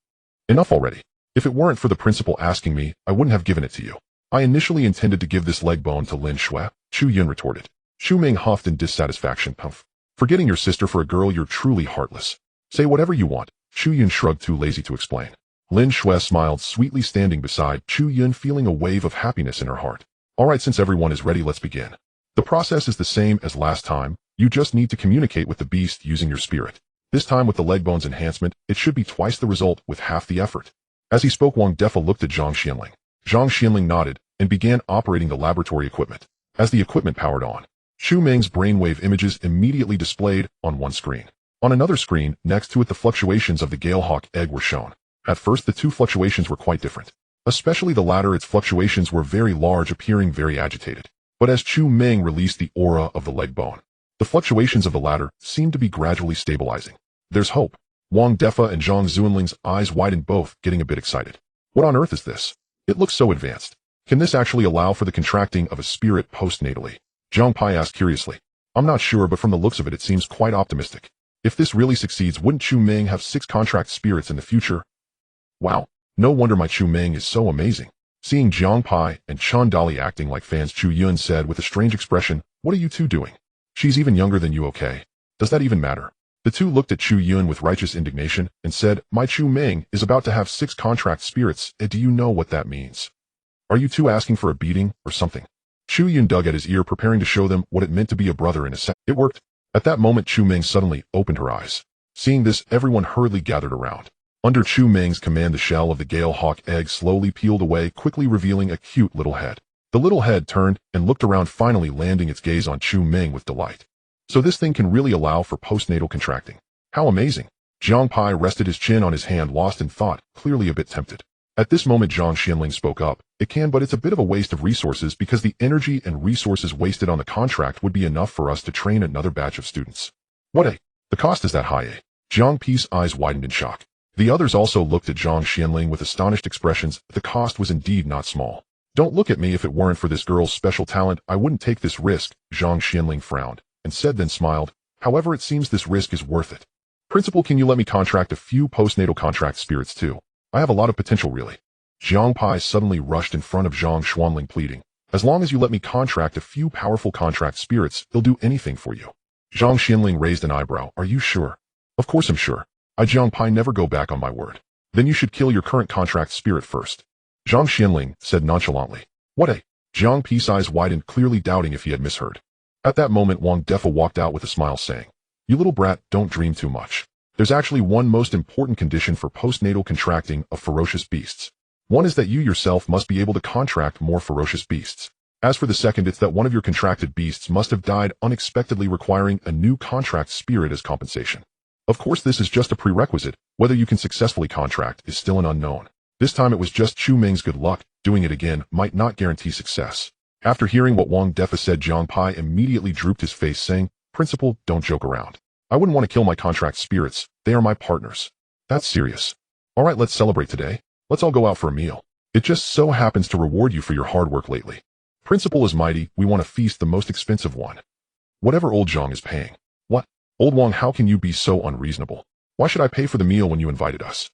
"Enough already. If it weren't for the principal asking me, I wouldn't have given it to you." "I initially intended to give this leg bone to Lin Shui," Chu Yun retorted. Chu Ming huffed in dissatisfaction. "Puff. Forgetting your sister for a girl, you're truly heartless. Say whatever you want." Chu Yun shrugged, too lazy to explain. Lin Shui smiled sweetly, standing beside Chu Yun, feeling a wave of happiness in her heart. "All right, since everyone is ready, let's begin. The process is the same as last time. You just need to communicate with the beast using your spirit. This time with the leg bones enhancement, it should be twice the result with half the effort." As he spoke, Wang Defa looked at Zhang Xianling. Zhang Xianling nodded and began operating the laboratory equipment. As the equipment powered on, Chu Ming's brainwave images immediately displayed on one screen. On another screen, next to it, the fluctuations of the Gale Hawk egg were shown. At first, the 2 fluctuations were quite different. Especially the latter, its fluctuations were very large, appearing very agitated. But as Chu Ming released the aura of the leg bone, the fluctuations of the latter seemed to be gradually stabilizing. "There's hope." Wang Defa and Zhang Zuanling's eyes widened, both getting a bit excited. "What on earth is this? It looks so advanced. Can this actually allow for the contracting of a spirit postnatally?" Jiang Pai asked curiously. "I'm not sure, but from the looks of it, it seems quite optimistic. If this really succeeds, wouldn't Chu Ming have 6 contract spirits in the future?" "Wow, no wonder my Chu Ming is so amazing." Seeing Jiang Pai and Chun Dali acting like fans, Chu Yun said with a strange expression, "What are you two doing? She's even younger than you, okay? Does that even matter?" The 2 looked at Chu Yun with righteous indignation and said, "My Chu Ming is about to have 6 contract spirits. Do you know what that means? Are you 2 asking for a beating or something?" Chu Yun dug at his ear, preparing to show them what it meant to be a brother in a sense. It worked. At that moment, Chu Ming suddenly opened her eyes. Seeing this, everyone hurriedly gathered around. Under Chu Ming's command, the shell of the Gale Hawk egg slowly peeled away, quickly revealing a cute little head. The little head turned and looked around, finally landing its gaze on Chu Ming with delight. "So this thing can really allow for postnatal contracting. How amazing." Jiang Pai rested his chin on his hand, lost in thought, clearly a bit tempted. At this moment, Zhang Xianling spoke up. "It can, but it's a bit of a waste of resources, because the energy and resources wasted on the contract would be enough for us to train another batch of students." "What? The cost is that high, eh?" Jiang Pai's eyes widened in shock. The others also looked at Zhang Xianling with astonished expressions. The cost was indeed not small. Don't look at me. If it weren't for this girl's special talent, I wouldn't take this risk. Zhang Xianling frowned and said, then smiled. However, it seems this risk is worth it. Principal, can you let me contract a few postnatal contract spirits too? I have a lot of potential, really. Jiang Pai suddenly rushed in front of Zhang Xuanling, pleading, as long as you let me contract a few powerful contract spirits, they'll do anything for you. Zhang Xianling raised an eyebrow. Are you sure? Of course I'm sure. I, Jiang Pai, never go back on my word. Then you should kill your current contract spirit first. Zhang Xianling said nonchalantly. What a... Jiang Pai's eyes widened, clearly doubting if he had misheard. At that moment, Wang Defa walked out with a smile, saying, you little brat, don't dream too much. There's actually one most important condition for postnatal contracting of ferocious beasts. One is that you yourself must be able to contract more ferocious beasts. As for the second, it's that one of your contracted beasts must have died unexpectedly, requiring a new contract spirit as compensation. Of course, this is just a prerequisite. Whether you can successfully contract is still an unknown. This time it was just Chu Ming's good luck. Doing it again might not guarantee success. After hearing what Wang Defa said, Jiang Pai immediately drooped his face, saying, Principal, don't joke around. I wouldn't want to kill my contract spirits. They are my partners. That's serious. All right, let's celebrate today. Let's all go out for a meal. It just so happens to reward you for your hard work lately. Principal is mighty. We want to feast, the most expensive one. Whatever old Zhang is paying. What? Old Wang, how can you be so unreasonable? Why should I pay for the meal when you invited us?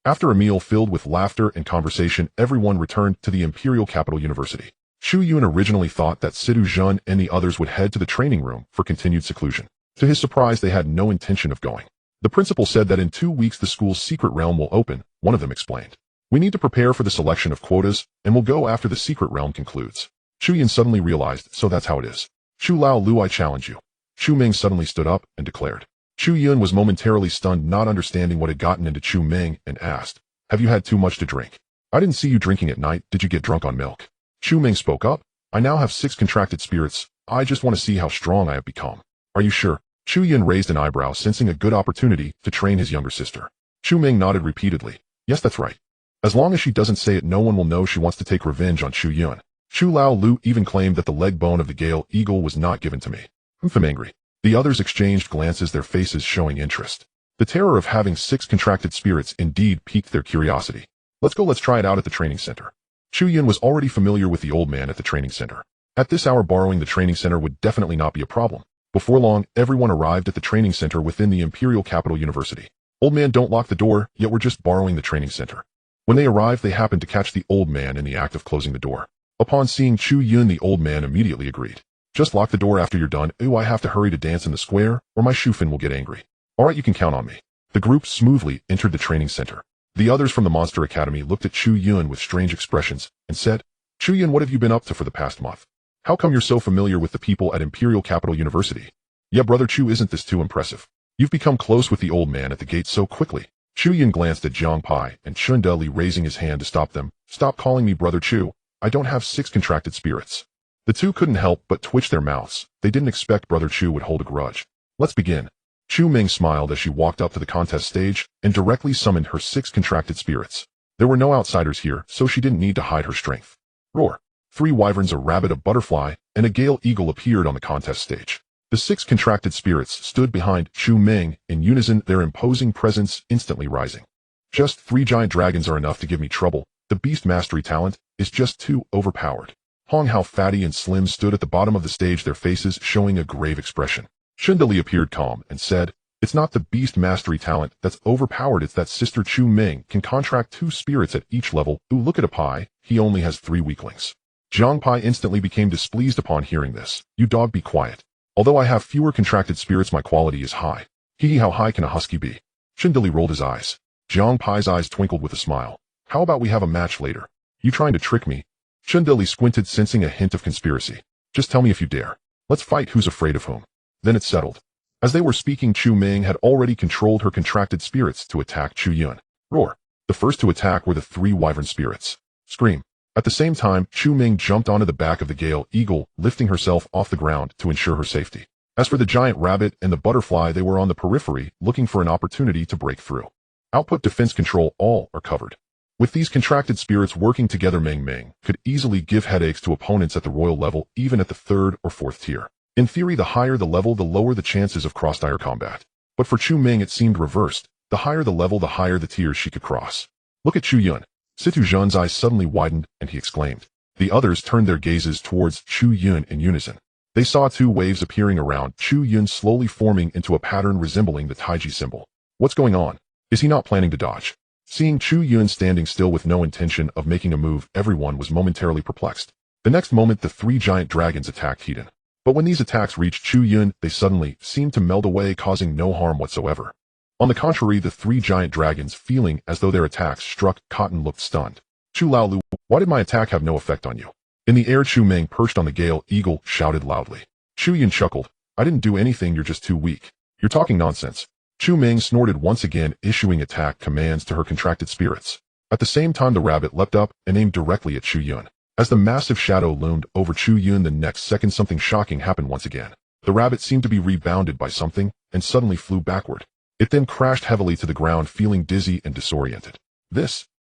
After a meal filled with laughter and conversation, everyone returned to the Imperial Capital University. Chu Yun originally thought that Sidu Zhen and the others would head to the training room for continued seclusion. To his surprise, they had no intention of going. The principal said that in 2 weeks the school's secret realm will open. One of them explained. We need to prepare for the selection of quotas, and we'll go after the secret realm concludes. Chu Yun suddenly realized, so that's how it is. Chu Lao Lu, I challenge you. Chu Ming suddenly stood up and declared. Chu Yun was momentarily stunned, not understanding what had gotten into Chu Ming, and asked, have you had too much to drink? I didn't see you drinking at night. Did you get drunk on milk? Chu Ming spoke up. I now have 6 contracted spirits. I just want to see how strong I have become. Are you sure? Chu Yun raised an eyebrow, sensing a good opportunity to train his younger sister. Chu Ming nodded repeatedly. Yes, that's right. As long as she doesn't say it, no one will know she wants to take revenge on Chu Yun. Chu Lao Lu even claimed that the leg bone of the Gale Eagle was not given to me. I'm angry. The others exchanged glances, their faces showing interest. The terror of having 6 contracted spirits indeed piqued their curiosity. Let's try it out at the training center. Chu Yun was already familiar with the old man at the training center. At this hour, borrowing the training center would definitely not be a problem. Before long, everyone arrived at the training center within the Imperial Capital University. Old man, don't lock the door, yet we're just borrowing the training center. When they arrived, they happened to catch the old man in the act of closing the door. Upon seeing Chu Yun, the old man immediately agreed. Just lock the door after you're done. Ooh, I have to hurry to dance in the square, or my Shufin will get angry. Alright, you can count on me. The group smoothly entered the training center. The others from the Monster Academy looked at Chu Yun with strange expressions, and said, Chu Yun, what have you been up to for the past month? How come you're so familiar with the people at Imperial Capital University? Yeah, brother Chu, isn't this too impressive? You've become close with the old man at the gate so quickly. Chu Yun glanced at Jiang Pai and Chun Deli, raising his hand to stop them. Stop calling me brother Chu. I don't have 6 contracted spirits. The two couldn't help but twitch their mouths. They didn't expect brother Chu would hold a grudge. Let's begin. Chu Ming smiled as she walked up to the contest stage and directly summoned her 6 contracted spirits. There were no outsiders here, so she didn't need to hide her strength. Roar. 3 wyverns, a rabbit, a butterfly, and a gale eagle appeared on the contest stage. The 6 contracted spirits stood behind Chu Ming in unison, their imposing presence instantly rising. Just 3 giant dragons are enough to give me trouble. The beast mastery talent is just too overpowered. Hong Hao, fatty and slim, stood at the bottom of the stage, their faces showing a grave expression. Shundali appeared calm and said, it's not the beast mastery talent that's overpowered, it's that Sister Chu Ming can contract 2 spirits at each level. Ooh, look at a Pai, he only has 3 weaklings. Jiang Pai instantly became displeased upon hearing this. You dog, be quiet. Although I have fewer contracted spirits, my quality is high. Hee, how high can a husky be? Shundali rolled his eyes. Jiang Pai's eyes twinkled with a smile. How about we have a match later? You trying to trick me? Shundali squinted, sensing a hint of conspiracy. Just tell me if you dare. Let's fight, who's afraid of whom. Then it's settled. As they were speaking, Chu Ming had already controlled her contracted spirits to attack Chu Yun. Roar. The first to attack were the 3 wyvern spirits. Scream. At the same time, Chu Ming jumped onto the back of the Gale Eagle, lifting herself off the ground to ensure her safety. As for the giant rabbit and the butterfly, they were on the periphery, looking for an opportunity to break through. Output, defense, control, all are covered. With these contracted spirits working together, Ming Ming could easily give headaches to opponents at the royal level, even at the 3rd or 4th tier. In theory, the higher the level, the lower the chances of cross-tier combat. But for Chu Ming, it seemed reversed. The higher the level, the higher the tiers she could cross. Look at Chu Yun. Situ Zhen's eyes suddenly widened, and he exclaimed, The others turned their gazes towards Chu Yun in unison. They saw two waves appearing around Chu Yun, slowly forming into a pattern resembling the Taiji symbol. What's going on? Is he not planning to dodge? Seeing Chu Yun standing still with no intention of making a move, everyone was momentarily perplexed. The next moment, the three giant dragons attacked Hedon. But when these attacks reached Chu Yun, they suddenly seemed to meld away, causing no harm whatsoever. On the contrary, the three giant dragons, feeling as though their attacks struck cotton, looked stunned. Chu Laolu, why did my attack have no effect on you? In the air, Chu Meng, perched on the Gale Eagle, shouted loudly. Chu Yun chuckled. I didn't do anything, you're just too weak. You're talking nonsense. Chu Meng snorted once again, issuing attack commands to her contracted spirits. At the same time, the rabbit leapt up and aimed directly at Chu Yun. As the massive shadow loomed over Chu Yun, the next second something shocking happened once again. The rabbit seemed to be rebounded by something and suddenly flew backward. It then crashed heavily to the ground, feeling dizzy and disoriented.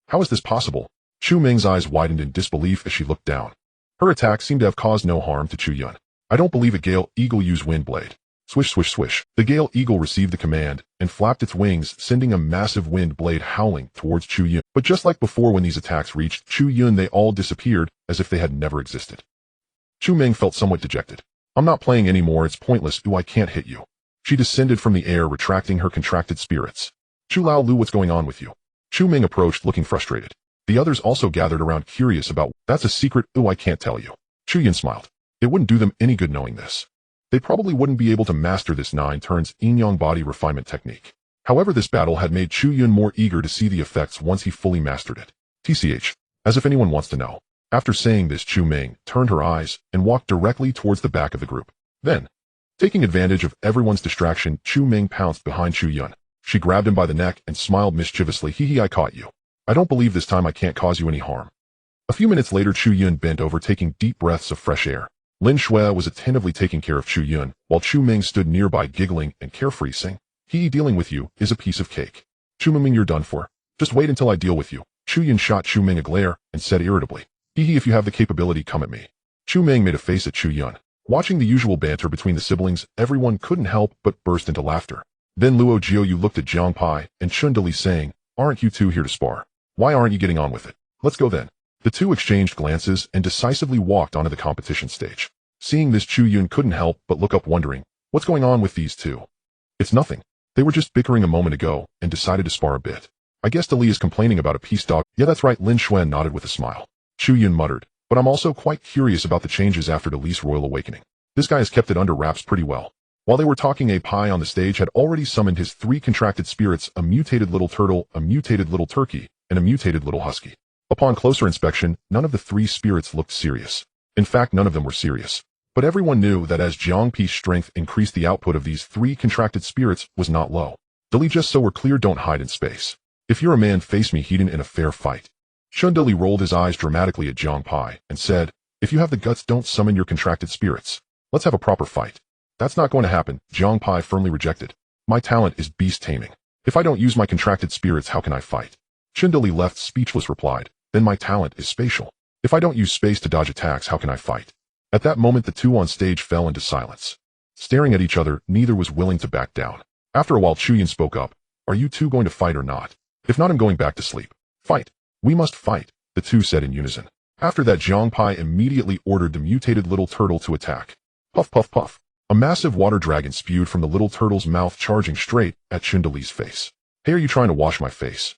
How is this possible? Chu Meng's eyes widened in disbelief as she looked down. Her attack seemed to have caused no harm to Chu Yun. I don't believe a Gale Eagle use wind blade. Swish, swish, swish. The Gale Eagle received the command and flapped its wings, sending a massive wind blade howling towards Chu Yun. But just like before, when these attacks reached Chu Yun, they all disappeared as if they had never existed. Chu Meng felt somewhat dejected. I'm not playing anymore, it's pointless. I can't hit you. She descended from the air, retracting her contracted spirits. Chu Laolu, what's going on with you? Chu Meng approached, looking frustrated. The others also gathered around, curious about, that's a secret. I can't tell you. Chu Yun smiled. It wouldn't do them any good knowing this. They probably wouldn't be able to master this 9 turns yin-yang body refinement technique. However, this battle had made Chu Yun more eager to see the effects once he fully mastered it. TCH, as if anyone wants to know. After saying this, Chu Meng turned her eyes and walked directly towards the back of the group. Then, taking advantage of everyone's distraction, Chu Meng pounced behind Chu Yun. She grabbed him by the neck and smiled mischievously. Hee hee, I caught you. I don't believe this time I can't cause you any harm. A few minutes later, Chu Yun bent over, taking deep breaths of fresh air. Lin Shui was attentively taking care of Chu Yun, while Chu Meng stood nearby, giggling and carefree, saying, Hee, dealing with you is a piece of cake. Chu Meng, you're done for. Just wait until I deal with you. Chu Yun shot Chu Meng a glare and said irritably, Hee, if you have the capability, come at me. Chu Meng made a face at Chu Yun. Watching the usual banter between the siblings, everyone couldn't help but burst into laughter. Then Luo Jiuyu looked at Jiang Pai and Chun Dali, saying, Aren't you two here to spar? Why aren't you getting on with it? Let's go then. The two exchanged glances and decisively walked onto the competition stage. Seeing this, Chu Yun couldn't help but look up, wondering, what's going on with these two? It's nothing. They were just bickering a moment ago and decided to spar a bit. I guess Dali is complaining about a peace dog. Yeah, that's right, Lin Shui nodded with a smile. Chu Yun muttered, but I'm also quite curious about the changes after Dali's royal awakening. This guy has kept it under wraps pretty well. While they were talking, a Pai on the stage had already summoned his 3 contracted spirits, a mutated little turtle, a mutated little turkey, and a mutated little husky. Upon closer inspection, none of the 3 spirits looked serious. In fact, none of them were serious. But everyone knew that as Jiang Pi's strength increased, the output of these 3 contracted spirits was not low. Dali, just so we're clear, don't hide in space. If you're a man, face me head in a fair fight. Chun Dali rolled his eyes dramatically at Jiang Pai and said, if you have the guts, don't summon your contracted spirits. Let's have a proper fight. That's not going to happen, Jiang Pai firmly rejected. My talent is beast taming. If I don't use my contracted spirits, how can I fight? Chun Dali, left speechless, replied, then my talent is spatial. If I don't use space to dodge attacks, how can I fight? At that moment, the two on stage fell into silence. Staring at each other, neither was willing to back down. After a while, Chu Yun spoke up. Are you two going to fight or not? If not, I'm going back to sleep. Fight. We must fight, the two said in unison. After that, Jiang Pai immediately ordered the mutated little turtle to attack. Puff, puff, puff. A massive water dragon spewed from the little turtle's mouth, charging straight at Chun Dali's face. Hey, are you trying to wash my face?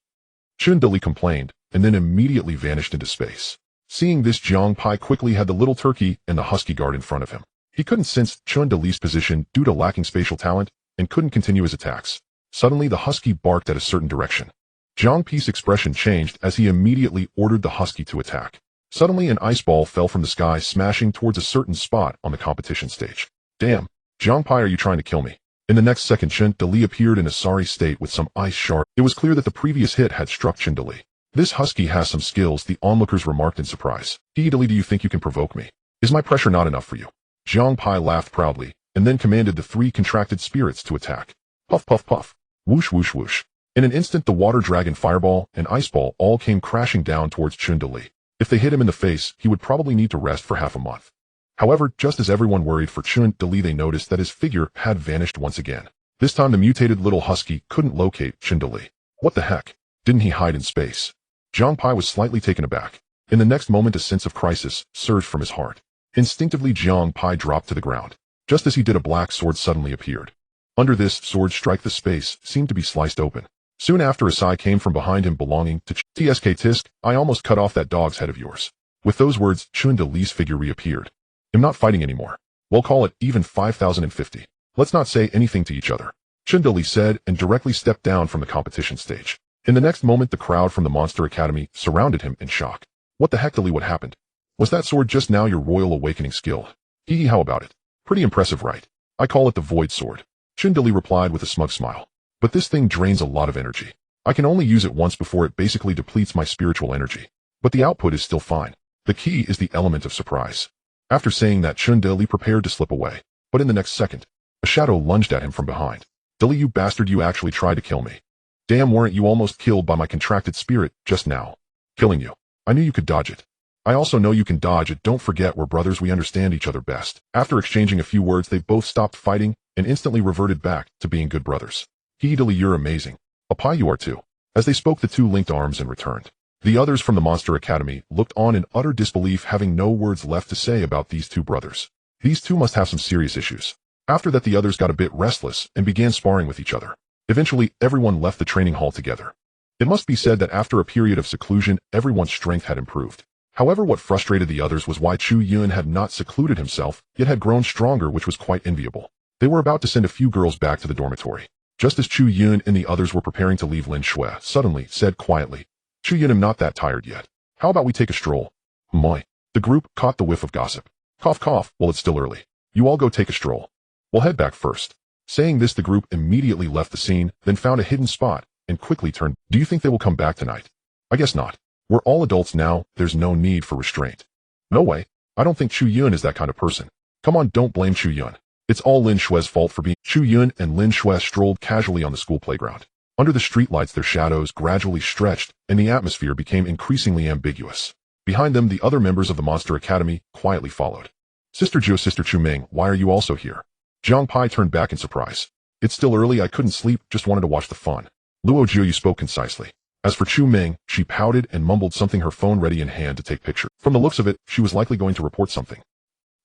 Chun Dali complained, and then immediately vanished into space. Seeing this, Jiang Pai quickly had the little turkey and the husky guard in front of him. He couldn't sense Chun Dali's position due to lacking spatial talent, and couldn't continue his attacks. Suddenly, the husky barked at a certain direction. Jiang Pi's expression changed as he immediately ordered the husky to attack. Suddenly, an ice ball fell from the sky, smashing towards a certain spot on the competition stage. Damn, Jiang Pai, are you trying to kill me? In the next second, Chun Dali appeared in a sorry state with some ice shards. It was clear that the previous hit had struck Chun Dali. This husky has some skills, the onlookers remarked in surprise. Dali, do you think you can provoke me? Is my pressure not enough for you? Jiang Pai laughed proudly, and then commanded the 3 contracted spirits to attack. Puff, puff, puff. Whoosh, whoosh, whoosh. In an instant, the water dragon, fireball, and ice ball all came crashing down towards Chun Dali. If they hit him in the face, he would probably need to rest for half a month. However, just as everyone worried for Chun Dali, they noticed that his figure had vanished once again. This time, the mutated little husky couldn't locate Chun Dali. What the heck? Didn't he hide in space? Jiang Pai was slightly taken aback. In the next moment, a sense of crisis surged from his heart. Instinctively, Jiang Pai dropped to the ground. Just as he did, a black sword suddenly appeared. Under this sword strike, the space seemed to be sliced open. Soon after, a sigh came from behind him belonging to Tsk Tisk. I almost cut off that dog's head of yours. With those words, Chun De-Li's figure reappeared. I'm not fighting anymore. We'll call it even 5,050. Let's not say anything to each other, Chun De-Li said, and directly stepped down from the competition stage. In the next moment, the crowd from the Monster Academy surrounded him in shock. What the heck, De-Li, what happened? Was that sword just now your royal awakening skill? Hee, how about it? Pretty impressive, right? I call it the Void Sword. Chun De-Li replied with a smug smile. But this thing drains a lot of energy. I can only use it once before it basically depletes my spiritual energy. But the output is still fine. The key is the element of surprise. After saying that, Chun De-Li prepared to slip away. But in the next second, a shadow lunged at him from behind. De-Li, you bastard, you actually tried to kill me. Damn, weren't you almost killed by my contracted spirit just now? Killing you. I knew you could dodge it. I also know you can dodge it. Don't forget, we're brothers, we understand each other best. After exchanging a few words, they both stopped fighting and instantly reverted back to being good brothers. De-Li, you're amazing. Pai, you are too. As they spoke, the two linked arms and returned. The others from the Monster Academy looked on in utter disbelief, having no words left to say about these two brothers. These two must have some serious issues. After that, the others got a bit restless and began sparring with each other. Eventually, everyone left the training hall together. It must be said that after a period of seclusion, everyone's strength had improved. However, what frustrated the others was why Chu Yun had not secluded himself, yet had grown stronger, which was quite enviable. They were about to send a few girls back to the dormitory. Just as Chu Yun and the others were preparing to leave, Lin Shui suddenly said quietly, Chu Yun, I'm not that tired yet. How about we take a stroll? Moi. The group caught the whiff of gossip. Cough, cough. Well, it's still early. You all go take a stroll. We'll head back first. Saying this, the group immediately left the scene, then found a hidden spot, and quickly turned. Do you think they will come back tonight? I guess not. We're all adults now, there's no need for restraint. No way. I don't think Chu Yun is that kind of person. Come on, don't blame Chu Yun. It's all Lin Shui's fault for being. Chu Yun and Lin Shui strolled casually on the school playground. Under the streetlights, their shadows gradually stretched, and the atmosphere became increasingly ambiguous. Behind them, the other members of the Monster Academy quietly followed. Sister Zhou, Sister Chu Ming, why are you also here? Jiang Pai turned back in surprise. It's still early, I couldn't sleep, just wanted to watch the fun. Luo Jiu, you spoke concisely. As for Chu Ming, she pouted and mumbled something, her phone ready in hand to take pictures. From the looks of it, she was likely going to report something.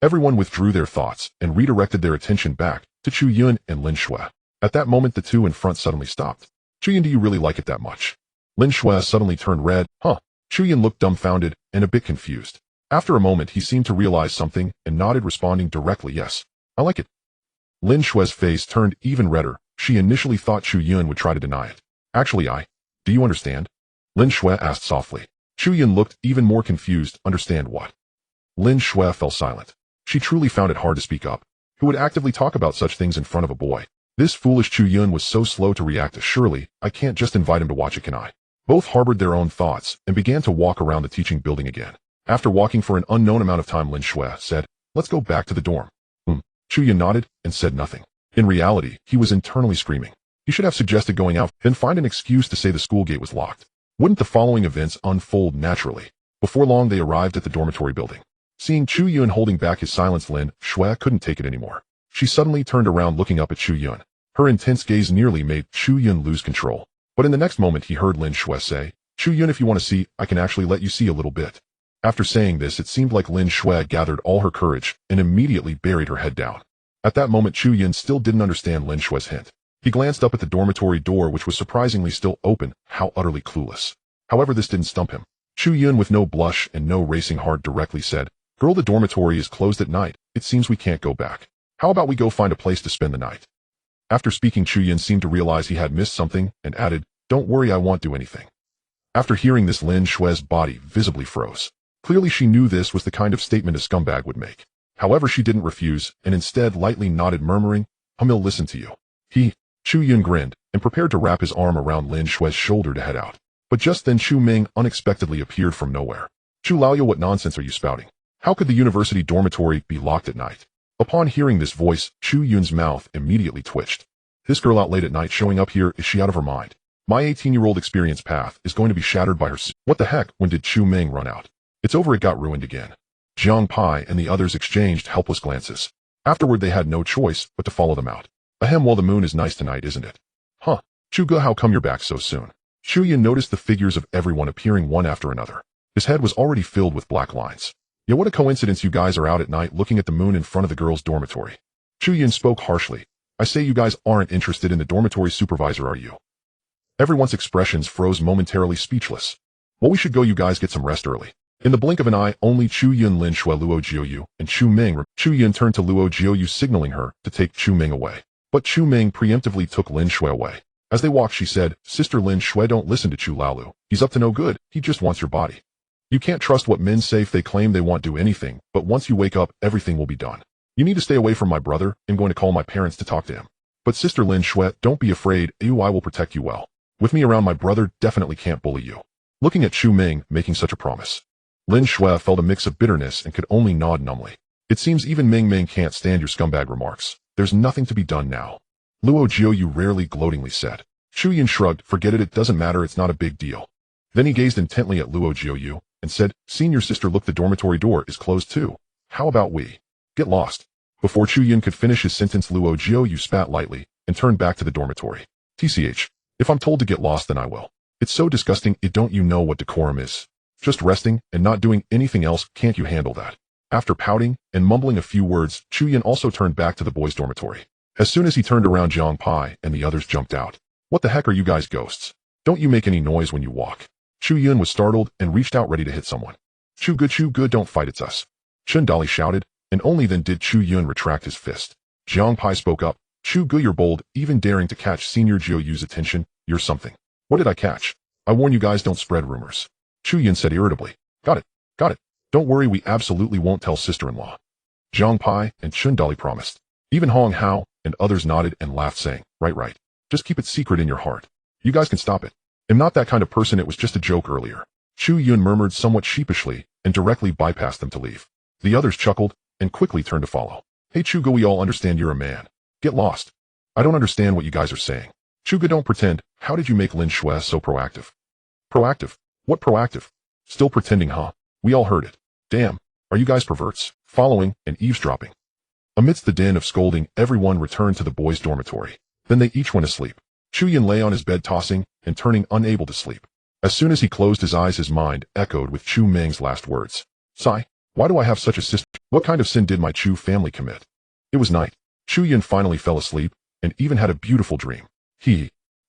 Everyone withdrew their thoughts and redirected their attention back to Chu Yun and Lin Shui. At that moment, the two in front suddenly stopped. Chu Yun, do you really like it that much? Lin Shui suddenly turned red. Huh. Chu Yun looked dumbfounded and a bit confused. After a moment, he seemed to realize something and nodded, responding directly, yes, I like it. Lin Shui's face turned even redder. She initially thought Chu Yun would try to deny it. Actually, do you understand? Lin Shui asked softly. Chu Yun looked even more confused. Understand what? Lin Shui fell silent. She truly found it hard to speak up. Who would actively talk about such things in front of a boy? This foolish Chu Yun was so slow to react. Surely, I can't just invite him to watch it, can I? Both harbored their own thoughts and began to walk around the teaching building again. After walking for an unknown amount of time, Lin Shui said, let's go back to the dorm. Chu Yun nodded and said nothing. In reality, he was internally screaming. He should have suggested going out, then find an excuse to say the school gate was locked. Wouldn't the following events unfold naturally? Before long, they arrived at the dormitory building. Seeing Chu Yun holding back his silence, Lin Shui couldn't take it anymore. She suddenly turned around, looking up at Chu Yun. Her intense gaze nearly made Chu Yun lose control. But in the next moment, he heard Lin Shui say, Chu Yun, if you want to see, I can actually let you see a little bit. After saying this, it seemed like Lin Shui gathered all her courage and immediately buried her head down. At that moment, Chu Yun still didn't understand Lin Shui's hint. He glanced up at the dormitory door, which was surprisingly still open. How utterly clueless. However, this didn't stump him. Chu Yun, with no blush and no racing heart, directly said, Girl, the dormitory is closed at night. It seems we can't go back. How about we go find a place to spend the night? After speaking, Chu Yun seemed to realize he had missed something and added, Don't worry, I won't do anything. After hearing this, Lin Shui's body visibly froze. Clearly, she knew this was the kind of statement a scumbag would make. However, she didn't refuse, and instead lightly nodded, murmuring, He'll listen to you. Chu Yun grinned, and prepared to wrap his arm around Lin Shui's shoulder to head out. But just then Chu Ming unexpectedly appeared from nowhere. Chu Laoya, what nonsense are you spouting? How could the university dormitory be locked at night? Upon hearing this voice, Chu Yun's mouth immediately twitched. This girl out late at night showing up here, is she out of her mind? My 18-year-old experience path is going to be shattered by her. What the heck, when did Chu Ming run out? It's over, it got ruined again. Jiang Pai and the others exchanged helpless glances. Afterward, they had no choice but to follow them out. Ahem, well, the moon is nice tonight, isn't it? Huh. Chu Ge, how come you're back so soon? Chu Yun noticed the figures of everyone appearing one after another. His head was already filled with black lines. Yeah, what a coincidence you guys are out at night looking at the moon in front of the girls' dormitory. Chu Yun spoke harshly. I say you guys aren't interested in the dormitory supervisor, are you? Everyone's expressions froze momentarily speechless. Well, we should go, you guys get some rest early. In the blink of an eye, only Chu Yun, Lin Shui, Luo Jiuyu, and Chu Ming. Chu Yun turned to Luo Jiuyu, signaling her to take Chu Ming away. But Chu Ming preemptively took Lin Shui away. As they walked, she said, Sister Lin Shui, don't listen to Chu Laolu. He's up to no good. He just wants your body. You can't trust what men say if they claim they won't do anything, but once you wake up, everything will be done. You need to stay away from my brother. I'm going to call my parents to talk to him. But Sister Lin Shui, don't be afraid. I will protect you well. With me around, my brother definitely can't bully you. Looking at Chu Ming, making such a promise, Lin Shui felt a mix of bitterness and could only nod numbly. It seems even Ming can't stand your scumbag remarks. There's nothing to be done now. Luo Jiuyu rarely gloatingly said. Chu Yun shrugged. Forget it, it doesn't matter, it's not a big deal. Then he gazed intently at Luo Jiuyu and said, Senior sister, look, the dormitory door is closed too. How about we get lost? Before Chu Yun could finish his sentence, Luo Jiuyu spat lightly and turned back to the dormitory. TCH. If I'm told to get lost, then I will. It's so disgusting. Don't you know what decorum is? Just resting and not doing anything else. Can't you handle that? After pouting and mumbling a few words, Chu Yun also turned back to the boys' dormitory. As soon as he turned around, Jiang Pai and the others jumped out. What the heck are you guys, ghosts? Don't you make any noise when you walk? Chu Yun was startled and reached out ready to hit someone. Chu good, don't fight, it's us. Chun Dali shouted, and only then did Chu Yun retract his fist. Jiang Pai spoke up. Chu Gu, you're bold, even daring to catch Senior Jiuyu's attention. You're something. What did I catch? I warn you guys, don't spread rumors. Chu Yun said irritably. Got it. Don't worry, we absolutely won't tell sister-in-law. Jiang Pai and Chun Dali promised. Even Hong Hao and others nodded and laughed, saying, Right. Just keep it secret in your heart. You guys can stop it. I'm not that kind of person, it was just a joke earlier. Chu Yun murmured somewhat sheepishly and directly bypassed them to leave. The others chuckled and quickly turned to follow. Hey Chu Gu, we all understand you're a man. Get lost. I don't understand what you guys are saying. Chu Gu, don't pretend. How did you make Lin Shui so proactive? Proactive? What proactive? Still pretending, huh? We all heard it. Damn. Are you guys perverts? Following and eavesdropping. Amidst the din of scolding, everyone returned to the boys' dormitory. Then they each went asleep. Chu Yun lay on his bed, tossing and turning, unable to sleep. As soon as he closed his eyes, his mind echoed with Chu Ming's last words. Sigh. Why do I have such a sister? What kind of sin did my Chu family commit? It was night. Chu Yun finally fell asleep and even had a beautiful dream.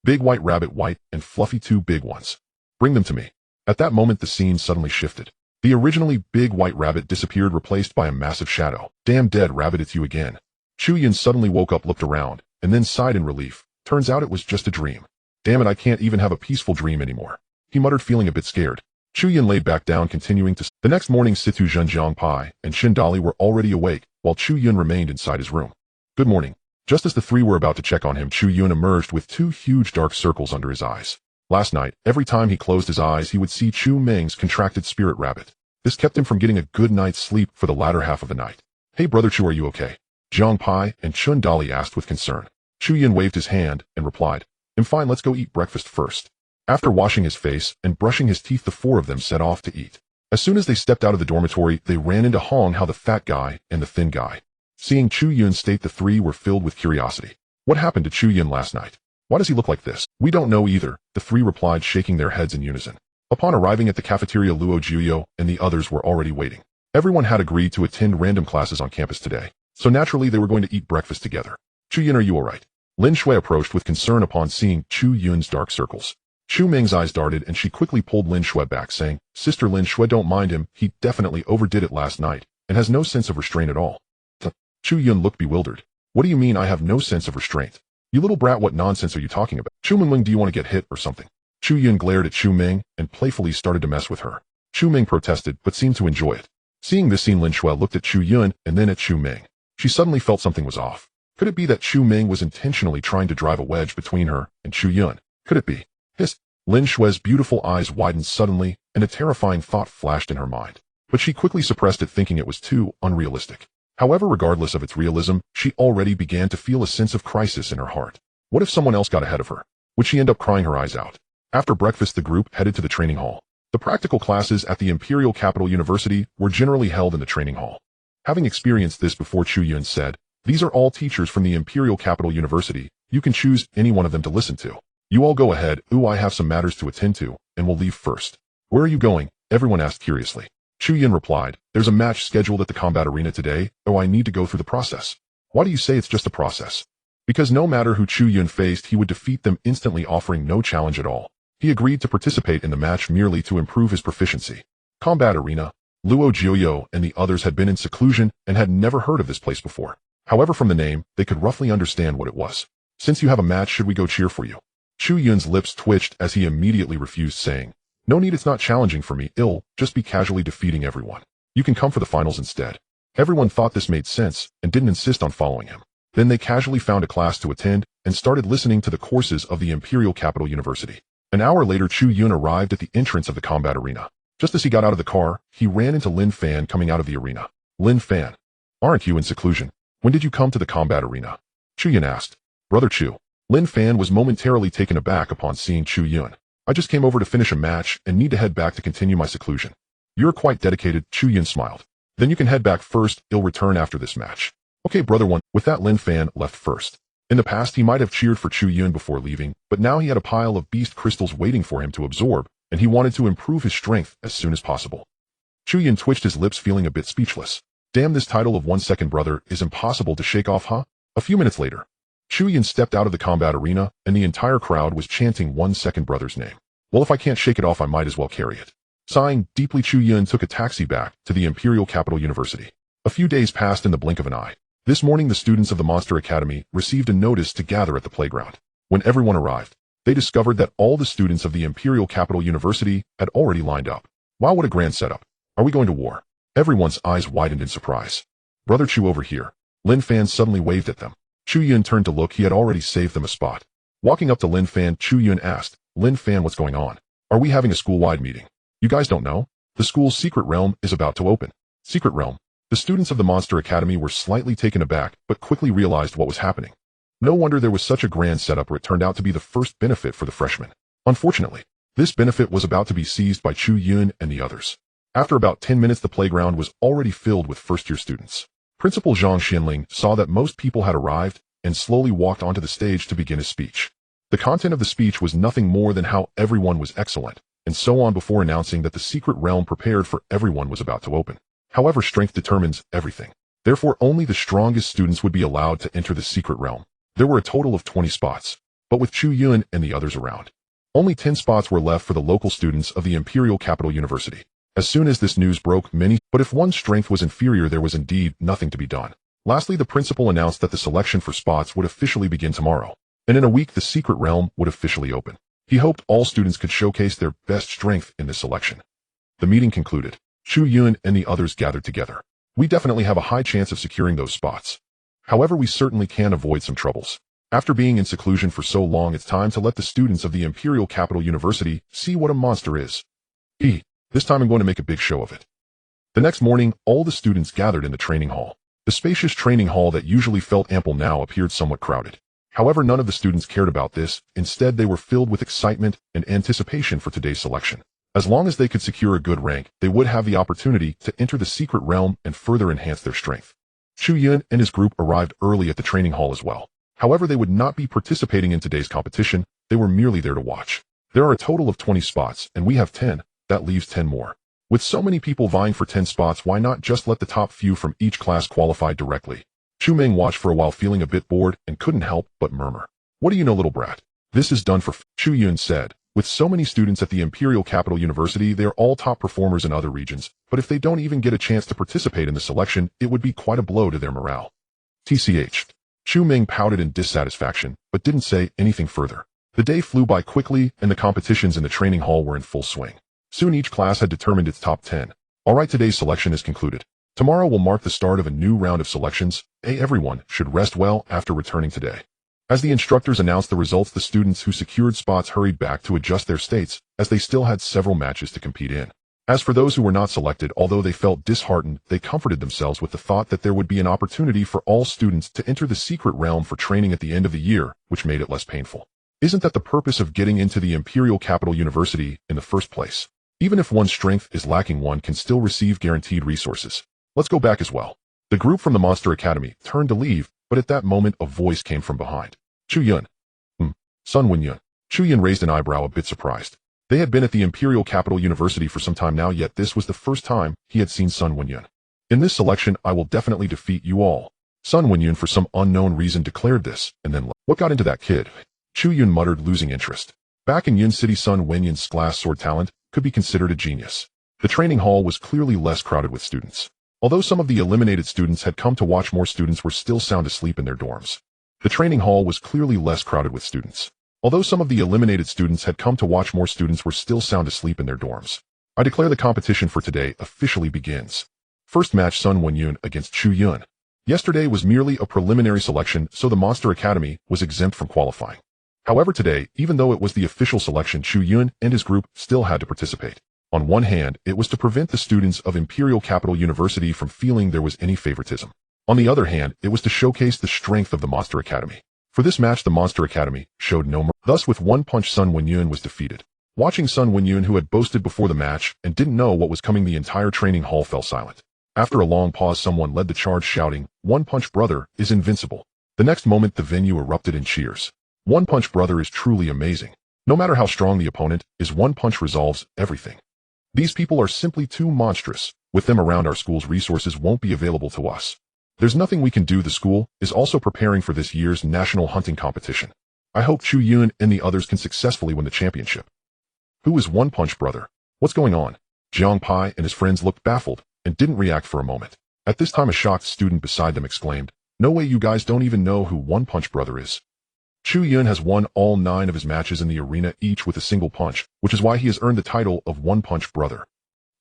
Big white rabbit, white and fluffy, two big ones. Bring them to me. At that moment, the scene suddenly shifted. The originally big white rabbit disappeared, replaced by a massive shadow. Damn, dead rabbit, it's you again. Chu Yun suddenly woke up, looked around, and then sighed in relief. Turns out it was just a dream. Damn it, I can't even have a peaceful dream anymore. He muttered, feeling a bit scared. Chu Yun laid back down, continuing to... The next morning, Situ Zhen, Jiang Pai, and Shin Dali were already awake, while Chu Yun remained inside his room. Good morning. Just as the three were about to check on him, Chu Yun emerged with two huge dark circles under his eyes. Last night, every time he closed his eyes, he would see Chu Ming's contracted spirit rabbit. This kept him from getting a good night's sleep for the latter half of the night. Hey brother Chu, are you okay? Jiang Pai and Chun Dali asked with concern. Chu Yun waved his hand and replied, I'm fine, let's go eat breakfast first. After washing his face and brushing his teeth, the four of them set off to eat. As soon as they stepped out of the dormitory, they ran into Hong Hao, the fat guy, and the thin guy. Seeing Chu Yun state, the three were filled with curiosity. What happened to Chu Yun last night? Why does he look like this? We don't know either, the three replied, shaking their heads in unison. Upon arriving at the cafeteria, Luo Jiuyu and the others were already waiting. Everyone had agreed to attend random classes on campus today, so naturally they were going to eat breakfast together. Chu Yun, are you alright? Lin Shui approached with concern upon seeing Chu Yun's dark circles. Chu Ming's eyes darted and she quickly pulled Lin Shui back, saying, Sister Lin Shui, don't mind him, he definitely overdid it last night and has no sense of restraint at all. Chu Yun looked bewildered. What do you mean I have no sense of restraint? You little brat, what nonsense are you talking about? Chu Ming, do you want to get hit or something? Chu Yun glared at Chu Ming and playfully started to mess with her. Chu Ming protested but seemed to enjoy it. Seeing this scene, Lin Shui looked at Chu Yun and then at Chu Ming. She suddenly felt something was off. Could it be that Chu Ming was intentionally trying to drive a wedge between her and Chu Yun? Could it be? Hissed. Lin Shui's beautiful eyes widened suddenly and a terrifying thought flashed in her mind. But she quickly suppressed it, thinking it was too unrealistic. However, regardless of its realism, she already began to feel a sense of crisis in her heart. What if someone else got ahead of her? Would she end up crying her eyes out? After breakfast, the group headed to the training hall. The practical classes at the Imperial Capital University were generally held in the training hall. Having experienced this before, Chu Yun said, These are all teachers from the Imperial Capital University. You can choose any one of them to listen to. You all go ahead. I have some matters to attend to, and will leave first. Where are you going? Everyone asked curiously. Chu Yun replied, "There's a match scheduled at the combat arena today. Oh, I need to go through the process." "Why do you say it's just a process?" Because no matter who Chu Yun faced, he would defeat them instantly, offering no challenge at all. He agreed to participate in the match merely to improve his proficiency. Combat arena. Luo Jiuyo and the others had been in seclusion and had never heard of this place before. However, from the name, they could roughly understand what it was. "Since you have a match, should we go cheer for you?" Chu Yun's lips twitched as he immediately refused, saying, "No need, it's not challenging for me, just be casually defeating everyone. You can come for the finals instead." Everyone thought this made sense and didn't insist on following him. Then they casually found a class to attend and started listening to the courses of the Imperial Capital University. An hour later, Chu Yun arrived at the entrance of the combat arena. Just as he got out of the car, he ran into Lin Fan coming out of the arena. "Lin Fan, aren't you in seclusion? When did you come to the combat arena?" Chu Yun asked. "Brother Chu." Lin Fan was momentarily taken aback upon seeing Chu Yun. "I just came over to finish a match and need to head back to continue my seclusion." "You're quite dedicated," Chu Yun smiled. "Then you can head back first, I'll return after this match." "Okay, brother one." With that, Lin Fan left first. In the past, he might have cheered for Chu Yun before leaving, but now he had a pile of beast crystals waiting for him to absorb, and he wanted to improve his strength as soon as possible. Chu Yun twitched his lips, feeling a bit speechless. Damn, this title of 1 second brother is impossible to shake off, huh? A few minutes later, Chu Yun stepped out of the combat arena, and the entire crowd was chanting 1 second brother's name. "Well, if I can't shake it off, I might as well carry it." Sighing deeply, Chu Yun took a taxi back to the Imperial Capital University. A few days passed in the blink of an eye. This morning, the students of the Monster Academy received a notice to gather at the playground. When everyone arrived, they discovered that all the students of the Imperial Capital University had already lined up. Wow, what a grand setup. Are we going to war? Everyone's eyes widened in surprise. "Brother Chu, over here." Lin Fan suddenly waved at them. Chu Yun turned to look. He had already saved them a spot. Walking up to Lin Fan, Chu Yun asked, "Lin Fan, what's going on? Are we having a school-wide meeting? You guys don't know? The school's secret realm is about to open." Secret realm? The students of the Monster Academy were slightly taken aback, but quickly realized what was happening. No wonder there was such a grand setup, where it turned out to be the first benefit for the freshmen. Unfortunately, this benefit was about to be seized by Chu Yun and the others. After about 10 minutes, the playground was already filled with first-year students. Principal Zhang Xinling saw that most people had arrived and slowly walked onto the stage to begin his speech. The content of the speech was nothing more than how everyone was excellent, and so on, before announcing that the secret realm prepared for everyone was about to open. However, strength determines everything. Therefore, only the strongest students would be allowed to enter the secret realm. There were a total of 20 spots, but with Chu Yun and the others around, only 10 spots were left for the local students of the Imperial Capital University. As soon as this news broke, but if one's strength was inferior, there was indeed nothing to be done. Lastly, the principal announced that the selection for spots would officially begin tomorrow, and in a week the secret realm would officially open. He hoped all students could showcase their best strength in this selection. The meeting concluded. Chu Yun and the others gathered together. "We definitely have a high chance of securing those spots. However, we certainly can avoid some troubles. After being in seclusion for so long, it's time to let the students of the Imperial Capital University see what a monster is. This time I'm going to make a big show of it." The next morning, all the students gathered in the training hall. The spacious training hall that usually felt ample now appeared somewhat crowded. However, none of the students cared about this. Instead, they were filled with excitement and anticipation for today's selection. As long as they could secure a good rank, they would have the opportunity to enter the secret realm and further enhance their strength. Chu Yun and his group arrived early at the training hall as well. However, they would not be participating in today's competition. They were merely there to watch. There are a total of 20 spots, and we have 10. That leaves 10 more. With so many people vying for 10 spots, why not just let the top few from each class qualify directly? Chu Ming watched for a while, feeling a bit bored, and couldn't help but murmur, "What do you know, little brat? This is done for Chu Yun said. "With so many students at the Imperial Capital University, they are all top performers in other regions, but if they don't even get a chance to participate in the selection, it would be quite a blow to their morale." TCH. Chu Ming pouted in dissatisfaction, but didn't say anything further. The day flew by quickly, and the competitions in the training hall were in full swing. Soon each class had determined its top 10. Alright, today's selection is concluded. Tomorrow will mark the start of a new round of selections. Everyone should rest well after returning today. As the instructors announced the results, the students who secured spots hurried back to adjust their states, as they still had several matches to compete in. As for those who were not selected, although they felt disheartened, they comforted themselves with the thought that there would be an opportunity for all students to enter the secret realm for training at the end of the year, which made it less painful. Isn't that the purpose of getting into the Imperial Capital University in the first place? Even if one's strength is lacking, one can still receive guaranteed resources. Let's go back as well. The group from the Monster Academy turned to leave, but at that moment a voice came from behind. Chu Yun. Sun Wen Yun. Chu Yun raised an eyebrow, a bit surprised. They had been at the Imperial Capital University for some time now, yet this was the first time he had seen Sun Wenyun. In this selection, I will definitely defeat you all. Sun Wenyun for some unknown reason declared this, and then what got into that kid? Chu Yun muttered, losing interest. Back in Yun City, Sun Wenyun's glass sword talent could be considered a genius. The training hall was clearly less crowded with students. Although some of the eliminated students had come to watch, more students were still sound asleep in their dorms. The training hall was clearly less crowded with students. Although some of the eliminated students had come to watch, more students were still sound asleep in their dorms. I declare the competition for today officially begins. First match, Sun Wenyun against Chu Yun. Yesterday was merely a preliminary selection, so the Monster Academy was exempt from qualifying. However, today, even though it was the official selection, Chu Yun and his group still had to participate. On one hand, it was to prevent the students of Imperial Capital University from feeling there was any favoritism. On the other hand, it was to showcase the strength of the Monster Academy. For this match, the Monster Academy showed no mercy. Thus, with one punch, Sun Wenyun was defeated. Watching Sun Wenyun, who had boasted before the match and didn't know what was coming, the entire training hall fell silent. After a long pause, someone led the charge, shouting, "One Punch Brother is invincible." The next moment, the venue erupted in cheers. One Punch Brother is truly amazing. No matter how strong the opponent is, one punch resolves everything. These people are simply too monstrous. With them around, our school's resources won't be available to us. There's nothing we can do. The school is also preparing for this year's national hunting competition. I hope Chu Yun and the others can successfully win the championship. Who is One Punch Brother? What's going on? Jiang Pai and his friends looked baffled and didn't react for a moment. At this time, a shocked student beside them exclaimed, "No way, you guys don't even know who One Punch Brother is." Chu Yun has won all 9 of his matches in the arena, each with a single punch, which is why he has earned the title of One Punch Brother.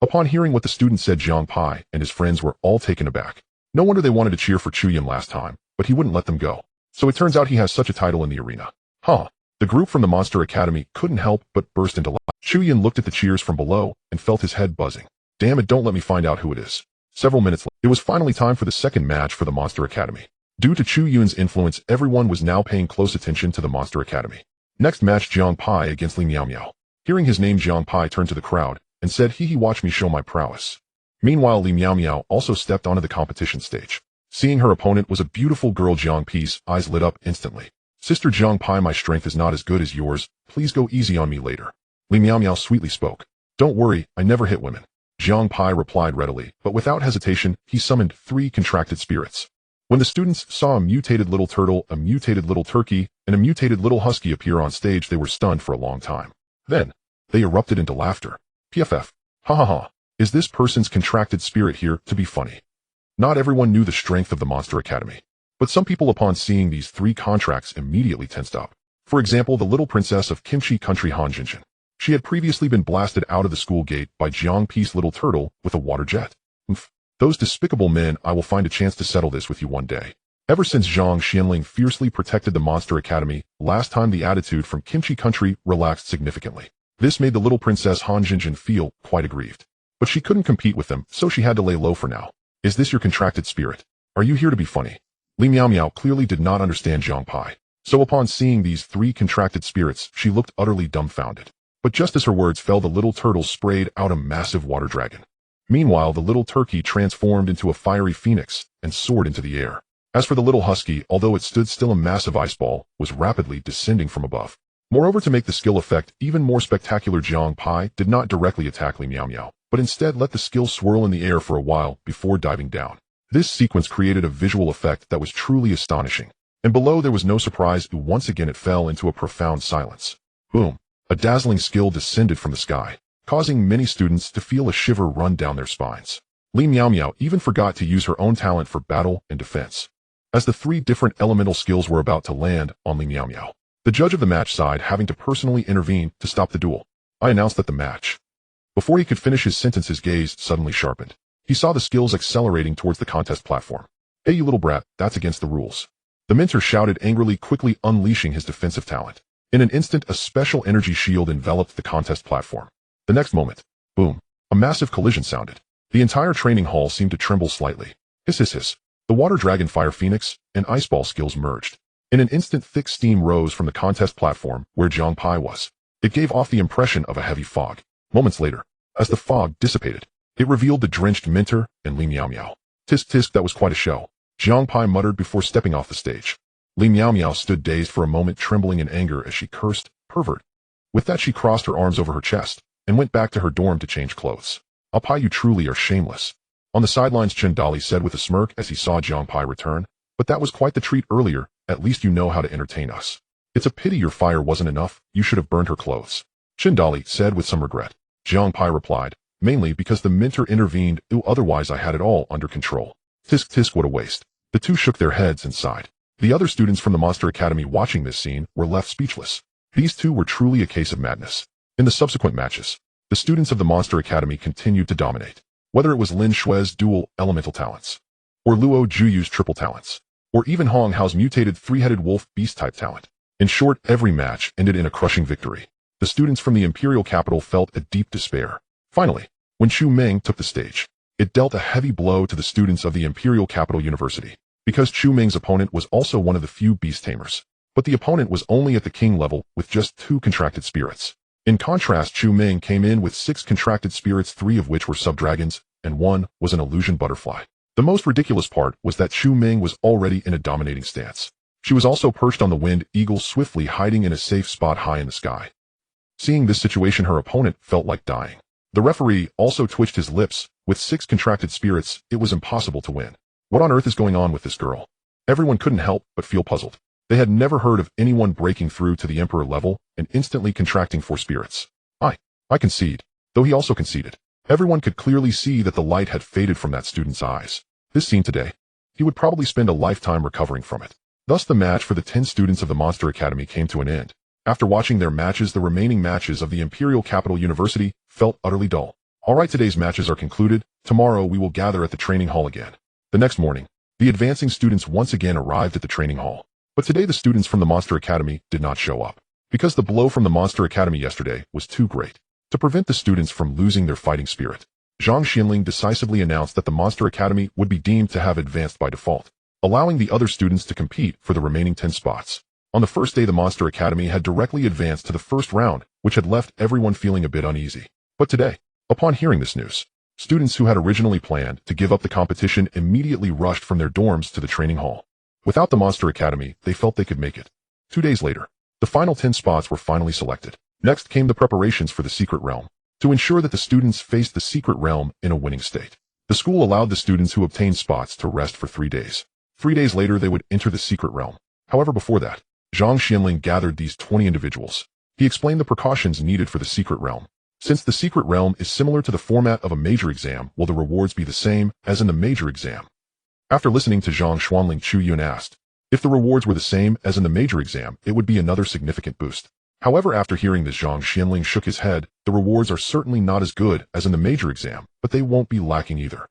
Upon hearing what the student said, Jiang Pai and his friends were all taken aback. No wonder they wanted to cheer for Chu Yun last time, but he wouldn't let them go. So it turns out he has such a title in the arena. Huh. The group from the Monster Academy couldn't help but burst into laughter. Chu Yun looked at the cheers from below and felt his head buzzing. Damn it, don't let me find out who it is. Several minutes later, it was finally time for the second match for the Monster Academy. Due to Chu Yun's influence, everyone was now paying close attention to the Monster Academy. Next match, Jiang Pai against Li Miao Miao. Hearing his name, Jiang Pai turned to the crowd and said, "Hee, watch me show my prowess." Meanwhile, Li Miao Miao also stepped onto the competition stage. Seeing her opponent was a beautiful girl, Jiang Pai's eyes lit up instantly. "Sister Jiang Pai, my strength is not as good as yours. Please go easy on me later." Li Miao Miao sweetly spoke. "Don't worry, I never hit women." Jiang Pai replied readily, but without hesitation, he summoned 3 contracted spirits. When the students saw a mutated little turtle, a mutated little turkey, and a mutated little husky appear on stage, they were stunned for a long time. Then, they erupted into laughter. PFF. Ha ha ha. Is this person's contracted spirit here to be funny? Not everyone knew the strength of the Monster Academy. But some people, upon seeing these 3 contracts, immediately tensed up. For example, the little princess of Kimchi Country, Han Jinjin. She had previously been blasted out of the school gate by Jiang Pai's little turtle with a water jet. Those despicable men, I will find a chance to settle this with you one day. Ever since Zhang Xianling fiercely protected the Monster Academy, last time the attitude from Kimchi Country relaxed significantly. This made the little princess Han Jinjin feel quite aggrieved. But she couldn't compete with them, so she had to lay low for now. Is this your contracted spirit? Are you here to be funny? Li Miao Miao clearly did not understand Jiang Pai. So upon seeing these 3 contracted spirits, she looked utterly dumbfounded. But just as her words fell, the little turtle sprayed out a massive water dragon. Meanwhile, the little turkey transformed into a fiery phoenix and soared into the air. As for the little husky, although it stood still, a massive ice ball was rapidly descending from above. Moreover, to make the skill effect even more spectacular, Jiang Pai did not directly attack Li Miao Miao, but instead let the skill swirl in the air for a while before diving down. This sequence created a visual effect that was truly astonishing. And below there was no surprise, once again it fell into a profound silence. Boom! A dazzling skill descended from the sky, causing many students to feel a shiver run down their spines. Li Miao Miao even forgot to use her own talent for battle and defense. As the 3 different elemental skills were about to land on Li Miao Miao, the judge of the match side having to personally intervene to stop the duel, I announced that the match. Before he could finish his sentence, his gaze suddenly sharpened. He saw the skills accelerating towards the contest platform. "Hey, you little brat, that's against the rules." The mentor shouted angrily, quickly unleashing his defensive talent. In an instant, a special energy shield enveloped the contest platform. The next moment, boom, a massive collision sounded. The entire training hall seemed to tremble slightly. Hiss hiss hiss. The water dragon, fire phoenix, and ice ball skills merged. In an instant, thick steam rose from the contest platform where Jiang Pai was. It gave off the impression of a heavy fog. Moments later, as the fog dissipated, it revealed the drenched mentor and Li Miao Miao. Tisk tisk, that was quite a show, Jiang Pai muttered before stepping off the stage. Li Miao Miao stood dazed for a moment, trembling in anger as she cursed, "Pervert." With that, she crossed her arms over her chest and went back to her dorm to change clothes. Pai, you truly are shameless. On the sidelines, Chen Dali said with a smirk as he saw Jiang Pai return. But that was quite the treat earlier, at least you know how to entertain us. It's a pity your fire wasn't enough, you should have burned her clothes. Chen Dali said with some regret. Jiang Pai replied, mainly because the mentor intervened, otherwise I had it all under control. Tisk tisk, what a waste. The two shook their heads and sighed. The other students from the Monster Academy watching this scene were left speechless. These two were truly a case of madness. In the subsequent matches, the students of the Monster Academy continued to dominate. Whether it was Lin Shui's dual elemental talents, or Luo Juyu's triple talents, or even Hong Hao's mutated three-headed wolf beast-type talent. In short, every match ended in a crushing victory. The students from the imperial capital felt a deep despair. Finally, when Chu Meng took the stage, it dealt a heavy blow to the students of the imperial capital university, because Chu Meng's opponent was also one of the few beast tamers. But the opponent was only at the king level with just 2 contracted spirits. In contrast, Chu Meng came in with 6 contracted spirits, 3 of which were sub-dragons, and 1 was an illusion butterfly. The most ridiculous part was that Chu Meng was already in a dominating stance. She was also perched on the wind eagle, swiftly hiding in a safe spot high in the sky. Seeing this situation, her opponent felt like dying. The referee also twitched his lips. With 6 contracted spirits, it was impossible to win. What on earth is going on with this girl? Everyone couldn't help but feel puzzled. They had never heard of anyone breaking through to the emperor level and instantly contracting 4 spirits. I concede. Though he also conceded. Everyone could clearly see that the light had faded from that student's eyes. This scene today, he would probably spend a lifetime recovering from it. Thus the match for the 10 students of the Monster Academy came to an end. After watching their matches, the remaining matches of the Imperial Capital University felt utterly dull. Alright, today's matches are concluded. Tomorrow we will gather at the training hall again. The next morning, the advancing students once again arrived at the training hall. But today the students from the Monster Academy did not show up, because the blow from the Monster Academy yesterday was too great. To prevent the students from losing their fighting spirit, Zhang Xianling decisively announced that the Monster Academy would be deemed to have advanced by default, allowing the other students to compete for the remaining 10 spots. On the first day, the Monster Academy had directly advanced to the first round, which had left everyone feeling a bit uneasy. But today, upon hearing this news, students who had originally planned to give up the competition immediately rushed from their dorms to the training hall. Without the Monster Academy, they felt they could make it. 2 days later, the final 10 spots were finally selected. Next came the preparations for the secret realm. To ensure that the students faced the secret realm in a winning state, the school allowed the students who obtained spots to rest for 3 days. 3 days later, they would enter the secret realm. However, before that, Zhang Xianling gathered these 20 individuals. He explained the precautions needed for the secret realm. Since the secret realm is similar to the format of a major exam, will the rewards be the same as in the major exam? After listening to Zhang Xianling, Chu Yun asked, if the rewards were the same as in the major exam, it would be another significant boost. However, after hearing this, Zhang Xianling shook his head. The rewards are certainly not as good as in the major exam, but they won't be lacking either.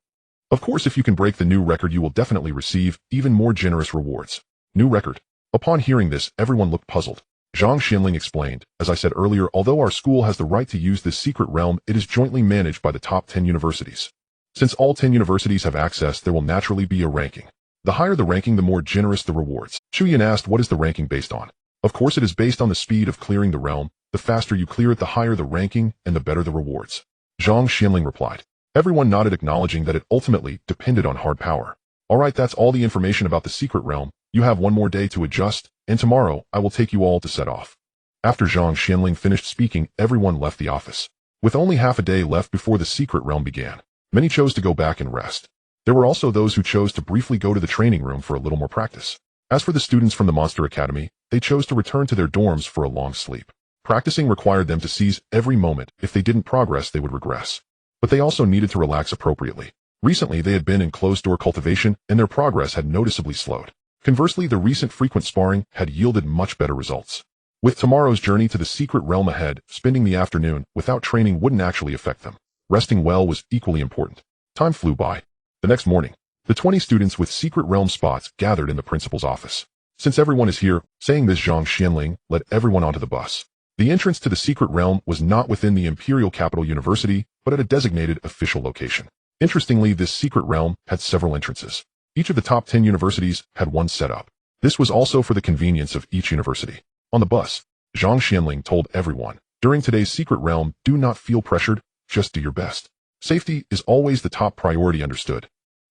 Of course, if you can break the new record, you will definitely receive even more generous rewards. New record. Upon hearing this, everyone looked puzzled. Zhang Xianling explained, as I said earlier, although our school has the right to use this secret realm, it is jointly managed by the top 10 universities. Since all 10 universities have access, there will naturally be a ranking. The higher the ranking, the more generous the rewards. Chu Yun asked, what is the ranking based on? Of course, it is based on the speed of clearing the realm. The faster you clear it, the higher the ranking and the better the rewards. Zhang Xianling replied. Everyone nodded, acknowledging that it ultimately depended on hard power. Alright, that's all the information about the secret realm. You have 1 more day to adjust, and tomorrow I will take you all to set off. After Zhang Xianling finished speaking, everyone left the office. With only half a day left before the secret realm began, many chose to go back and rest. There were also those who chose to briefly go to the training room for a little more practice. As for the students from the Monster Academy, they chose to return to their dorms for a long sleep. Practicing required them to seize every moment. If they didn't progress, they would regress. But they also needed to relax appropriately. Recently, they had been in closed-door cultivation, and their progress had noticeably slowed. Conversely, the recent frequent sparring had yielded much better results. With tomorrow's journey to the secret realm ahead, spending the afternoon without training wouldn't actually affect them. Resting well was equally important. Time flew by. The next morning, the 20 students with secret realm spots gathered in the principal's office. Since everyone is here, saying this, Zhang Xianling led everyone onto the bus. The entrance to the secret realm was not within the Imperial Capital University, but at a designated official location. Interestingly, this secret realm had several entrances. Each of the top 10 universities had one set up. This was also for the convenience of each university. On the bus, Zhang Xianling told everyone, during today's secret realm, do not feel pressured, just do your best. Safety is always the top priority, understood?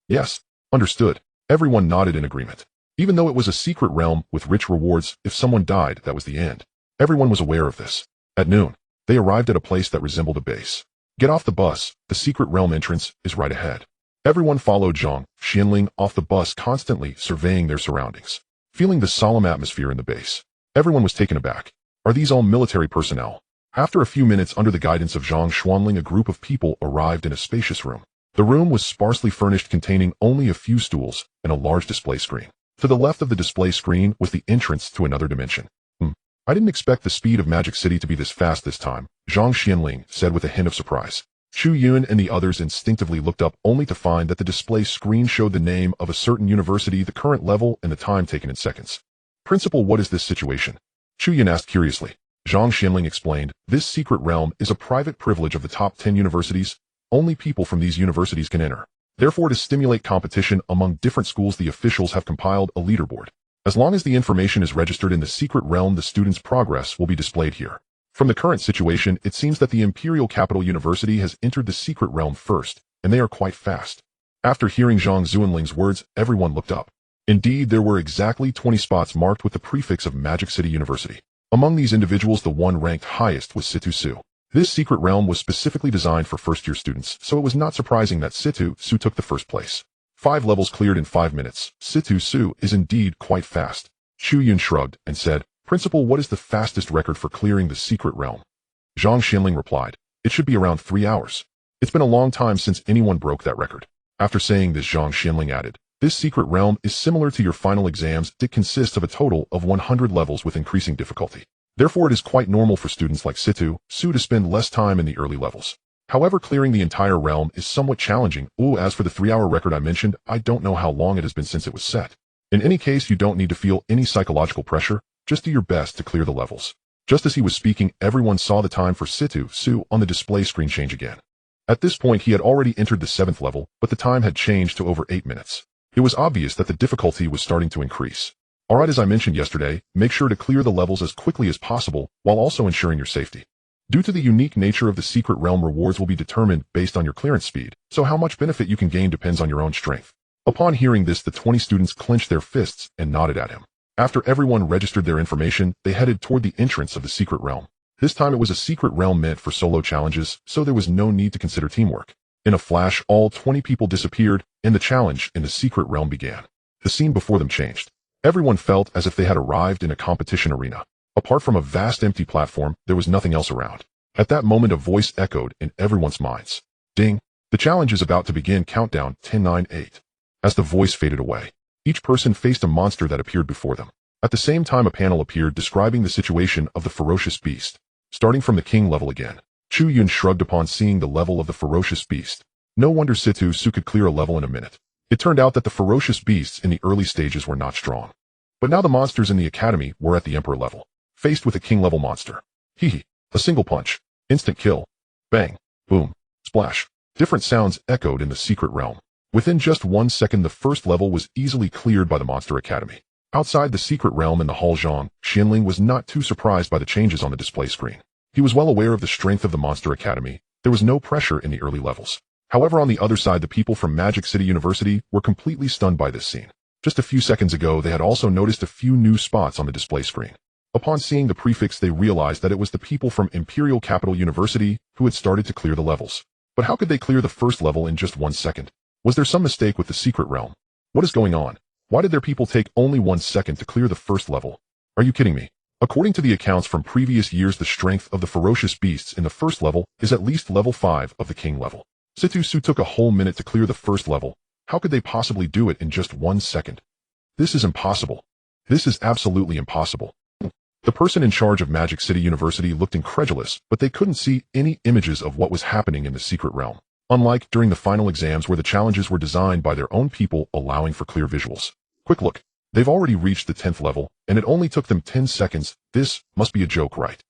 Yes, understood. Everyone nodded in agreement. Even though it was a secret realm with rich rewards, if someone died, that was the end. Everyone was aware of this. At noon, they arrived at a place that resembled a base. Get off the bus, the secret realm entrance is right ahead. Everyone followed Zhang Xianling off the bus, constantly surveying their surroundings. Feeling the solemn atmosphere in the base, everyone was taken aback. Are these all military personnel? After a few minutes, under the guidance of Zhang Xuanling, a group of people arrived in a spacious room. The room was sparsely furnished, containing only a few stools and a large display screen. To the left of the display screen was the entrance to another dimension. I didn't expect the speed of Magic City to be this fast this time, Zhang Xianling said with a hint of surprise. Chu Yun and the others instinctively looked up, only to find that the display screen showed the name of a certain university, the current level, and the time taken in seconds. Principal, what is this situation? Chu Yun asked curiously. Zhang Xianling explained, this secret realm is a private privilege of the top 10 universities. Only people from these universities can enter. Therefore, to stimulate competition among different schools, the officials have compiled a leaderboard. As long as the information is registered in the secret realm, the students' progress will be displayed here. From the current situation, it seems that the Imperial Capital University has entered the secret realm first, and they are quite fast. After hearing Zhang Xuanling's words, everyone looked up. Indeed, there were exactly 20 spots marked with the prefix of Magic City University. Among these individuals, the one ranked highest was Situ Su. This secret realm was specifically designed for first-year students, so it was not surprising that Situ Su took the first place. 5 levels cleared in 5 minutes. Situ Su is indeed quite fast. Chu Yun shrugged and said, Principal, what is the fastest record for clearing the secret realm? Zhang Xianling replied, it should be around 3 hours. It's been a long time since anyone broke that record. After saying this, Zhang Xianling added, this secret realm is similar to your final exams. It consists of a total of 100 levels with increasing difficulty. Therefore, it is quite normal for students like Situ Su to spend less time in the early levels. However, clearing the entire realm is somewhat challenging. As for the 3-hour record I mentioned, I don't know how long it has been since it was set. In any case, you don't need to feel any psychological pressure. Just do your best to clear the levels. Just as he was speaking, everyone saw the time for Situ Su on the display screen change again. At this point, he had already entered the 7th level, but the time had changed to over 8 minutes. It was obvious that the difficulty was starting to increase. Alright, as I mentioned yesterday, make sure to clear the levels as quickly as possible, while also ensuring your safety. Due to the unique nature of the secret realm, rewards will be determined based on your clearance speed, so how much benefit you can gain depends on your own strength. Upon hearing this, the 20 students clenched their fists and nodded at him. After everyone registered their information, they headed toward the entrance of the secret realm. This time it was a secret realm meant for solo challenges, so there was no need to consider teamwork. In a flash, all 20 people disappeared, and the challenge in the secret realm began. The scene before them changed. Everyone felt as if they had arrived in a competition arena. Apart from a vast empty platform, there was nothing else around. At that moment, a voice echoed in everyone's minds. Ding! The challenge is about to begin. Countdown 10, 9, 8. As the voice faded away, each person faced a monster that appeared before them. At the same time, a panel appeared describing the situation of the ferocious beast. Starting from the king level again. Chu Yun shrugged upon seeing the level of the ferocious beast. No wonder Situ Su could clear a level in a minute. It turned out that the ferocious beasts in the early stages were not strong. But now the monsters in the academy were at the emperor level. Faced with a king-level monster. Hee. A single punch. Instant kill. Bang. Boom. Splash. Different sounds echoed in the secret realm. Within just 1 second, the first level was easily cleared by the Monster Academy. Outside the secret realm in the hall, Zhang Xianling was not too surprised by the changes on the display screen. He was well aware of the strength of the Monster Academy. There was no pressure in the early levels. However, on the other side, the people from Magic City University were completely stunned by this scene. Just a few seconds ago, they had also noticed a few new spots on the display screen. Upon seeing the prefix, they realized that it was the people from Imperial Capital University who had started to clear the levels. But how could they clear the first level in just 1 second? Was there some mistake with the secret realm? What is going on? Why did their people take only 1 second to clear the first level? Are you kidding me? According to the accounts from previous years, the strength of the ferocious beasts in the first level is at least level 5 of the king level. Situ Su took a whole minute to clear the first level. How could they possibly do it in just 1 second? This is impossible. This is absolutely impossible. The person in charge of Magic City University looked incredulous, but they couldn't see any images of what was happening in the secret realm. Unlike during the final exams where the challenges were designed by their own people, allowing for clear visuals. Quick look. They've already reached the 10th level, and it only took them 10 seconds. This must be a joke, right?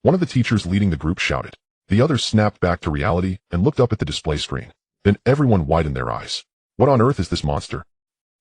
One of the teachers leading the group shouted. The others snapped back to reality and looked up at the display screen. Then everyone widened their eyes. What on earth is this monster?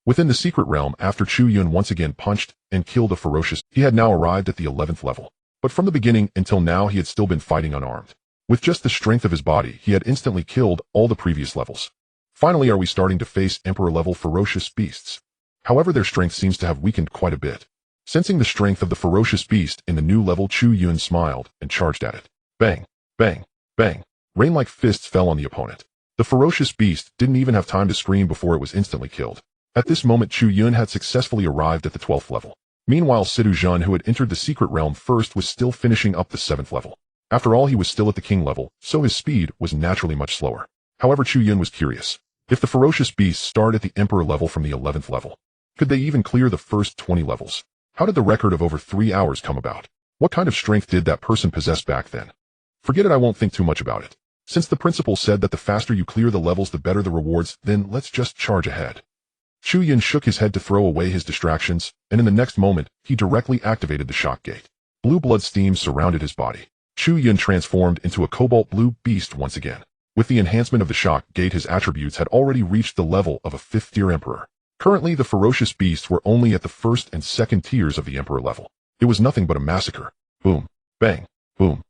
Within the secret realm, after Chu Yun once again punched and killed a ferocious, he had now arrived at the 11th level. But from the beginning until now, he had still been fighting unarmed. With just the strength of his body, he had instantly killed all the previous levels. Finally, are we starting to face Emperor-level ferocious beasts? However, their strength seems to have weakened quite a bit. Sensing the strength of the ferocious beast in the new level, Chu Yun smiled and charged at it. Bang, bang, bang. Rain-like fists fell on the opponent. The ferocious beast didn't even have time to scream before it was instantly killed. At this moment, Chu Yun had successfully arrived at the 12th level. Meanwhile, Situ Zhen, who had entered the secret realm first, was still finishing up the 7th level. After all, he was still at the king level, so his speed was naturally much slower. However, Chu Yun was curious. If the ferocious beasts start at the emperor level from the 11th level, could they even clear the first 20 levels? How did the record of over 3 hours come about? What kind of strength did that person possess back then? Forget it, I won't think too much about it. Since the principal said that the faster you clear the levels, the better the rewards, then let's just charge ahead. Chu Yun shook his head to throw away his distractions, and in the next moment, he directly activated the shock gate. Blue blood steam surrounded his body. Chu Yun transformed into a cobalt blue beast once again. With the enhancement of the shock gate, his attributes had already reached the level of a 5th-tier emperor. Currently, the ferocious beasts were only at the 1st and 2nd tiers of the emperor level. It was nothing but a massacre. Boom, bang, boom.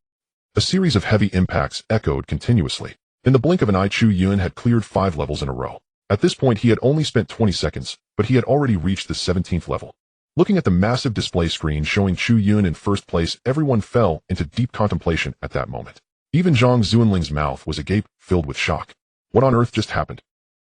A series of heavy impacts echoed continuously. In the blink of an eye, Chu Yun had cleared 5 levels in a row. At this point, he had only spent 20 seconds, but he had already reached the 17th level. Looking at the massive display screen showing Chu Yun in first place, everyone fell into deep contemplation at that moment. Even Zhang Zuanling's mouth was agape, filled with shock. What on earth just happened?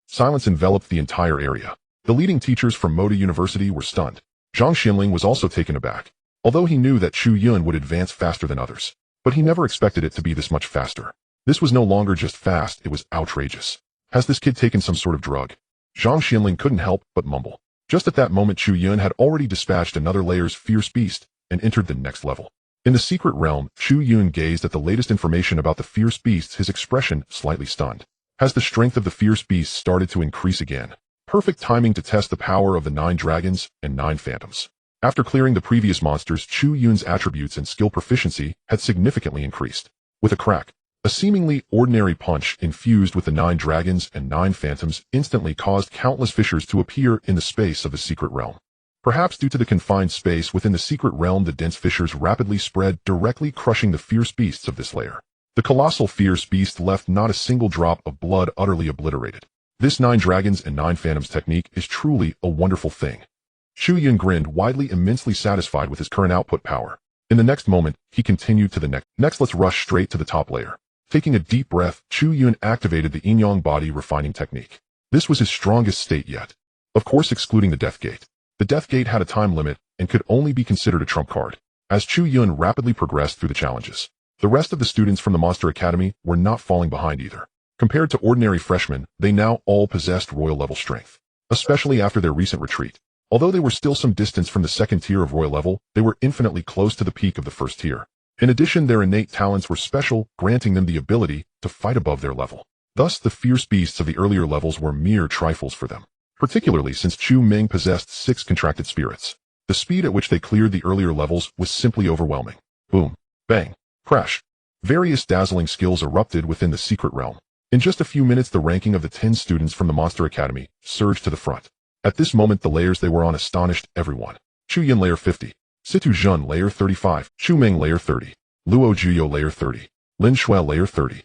Silence enveloped the entire area. The leading teachers from Modi University were stunned. Zhang Xinling was also taken aback. Although he knew that Chu Yun would advance faster than others, but he never expected it to be this much faster. This was no longer just fast, it was outrageous. Has this kid taken some sort of drug? Zhang Xinling couldn't help but mumble. Just at that moment, Chu Yun had already dispatched another layer's fierce beast and entered the next level. In the secret realm, Chu Yun gazed at the latest information about the fierce beasts, his expression slightly stunned. Has the strength of the fierce beasts started to increase again? Perfect timing to test the power of the 9 dragons and 9 phantoms. After clearing the previous monsters, Chu Yun's attributes and skill proficiency had significantly increased. With a crack, a seemingly ordinary punch infused with the 9 dragons and 9 phantoms instantly caused countless fissures to appear in the space of the secret realm. Perhaps due to the confined space within the secret realm, the dense fissures rapidly spread, directly crushing the fierce beasts of this layer. The colossal fierce beast left not a single drop of blood, utterly obliterated. This 9 dragons and 9 phantoms technique is truly a wonderful thing. Chu Yun grinned widely, immensely satisfied with his current output power. In the next moment, he continued to the next. Next, let's rush straight to the top layer. Taking a deep breath, Chu Yun activated the Yin-Yang body refining technique. This was his strongest state yet. Of course, excluding the Death Gate. The Death Gate had a time limit and could only be considered a trump card. As Chu Yun rapidly progressed through the challenges, the rest of the students from the Monster Academy were not falling behind either. Compared to ordinary freshmen, they now all possessed royal level strength, especially after their recent retreat. Although they were still some distance from the 2nd tier of royal level, they were infinitely close to the peak of the 1st tier. In addition, their innate talents were special, granting them the ability to fight above their level. Thus, the fierce beasts of the earlier levels were mere trifles for them, particularly since Chu Ming possessed 6 contracted spirits. The speed at which they cleared the earlier levels was simply overwhelming. Boom, bang, crash. Various dazzling skills erupted within the secret realm. In just a few minutes, the ranking of the 10 students from the Monster Academy surged to the front. At this moment, the layers they were on astonished everyone. Chu Yun layer 50. Situ Zhen layer 35, Chu Ming layer 30, Luo Juyo layer 30, Lin Shuai layer 30.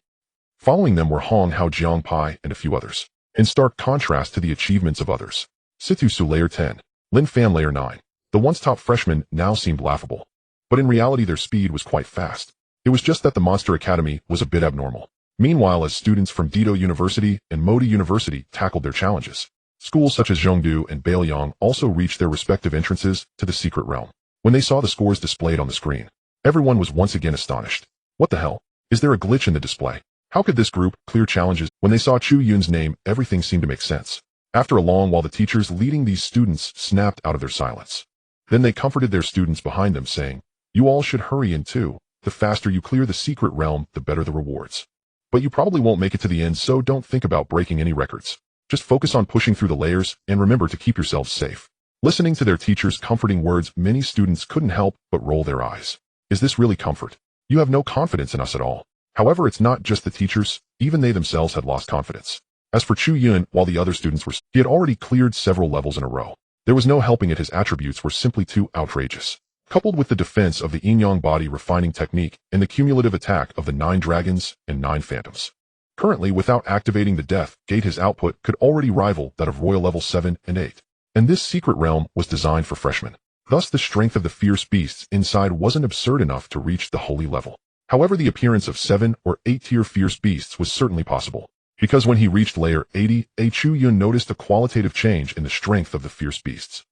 Following them were Hong Hao Jiang Pai and a few others. In stark contrast to the achievements of others, Situ Su layer 10, Lin Fan layer 9. The once top freshmen now seemed laughable, but in reality their speed was quite fast. It was just that the Monster Academy was a bit abnormal. Meanwhile, as students from Dido University and Modi University tackled their challenges, schools such as Zhongdu and Beiliang also reached their respective entrances to the secret realm. When they saw the scores displayed on the screen, everyone was once again astonished. What the hell? Is there a glitch in the display? How could this group clear challenges? When they saw Chu Yun's name, everything seemed to make sense. After a long while, the teachers leading these students snapped out of their silence. Then they comforted their students behind them, saying, "You all should hurry in too. The faster you clear the secret realm, the better the rewards. But you probably won't make it to the end, so don't think about breaking any records. Just focus on pushing through the layers and remember to keep yourselves safe." Listening to their teachers' comforting words, many students couldn't help but roll their eyes. Is this really comfort? You have no confidence in us at all. However, it's not just the teachers, even they themselves had lost confidence. As for Chu Yun, while the other students were, he had already cleared several levels in a row. There was no helping it, his attributes were simply too outrageous. Coupled with the defense of the Yin-Yang body refining technique and the cumulative attack of the 9 dragons and 9 phantoms. Currently, without activating the Death Gate, his output could already rival that of royal level 7 and 8. And this secret realm was designed for freshmen. Thus, the strength of the fierce beasts inside wasn't absurd enough to reach the holy level. However, the appearance of 7 or 8-tier fierce beasts was certainly possible, because when he reached layer 80, Chu Yun noticed a qualitative change in the strength of the fierce beasts.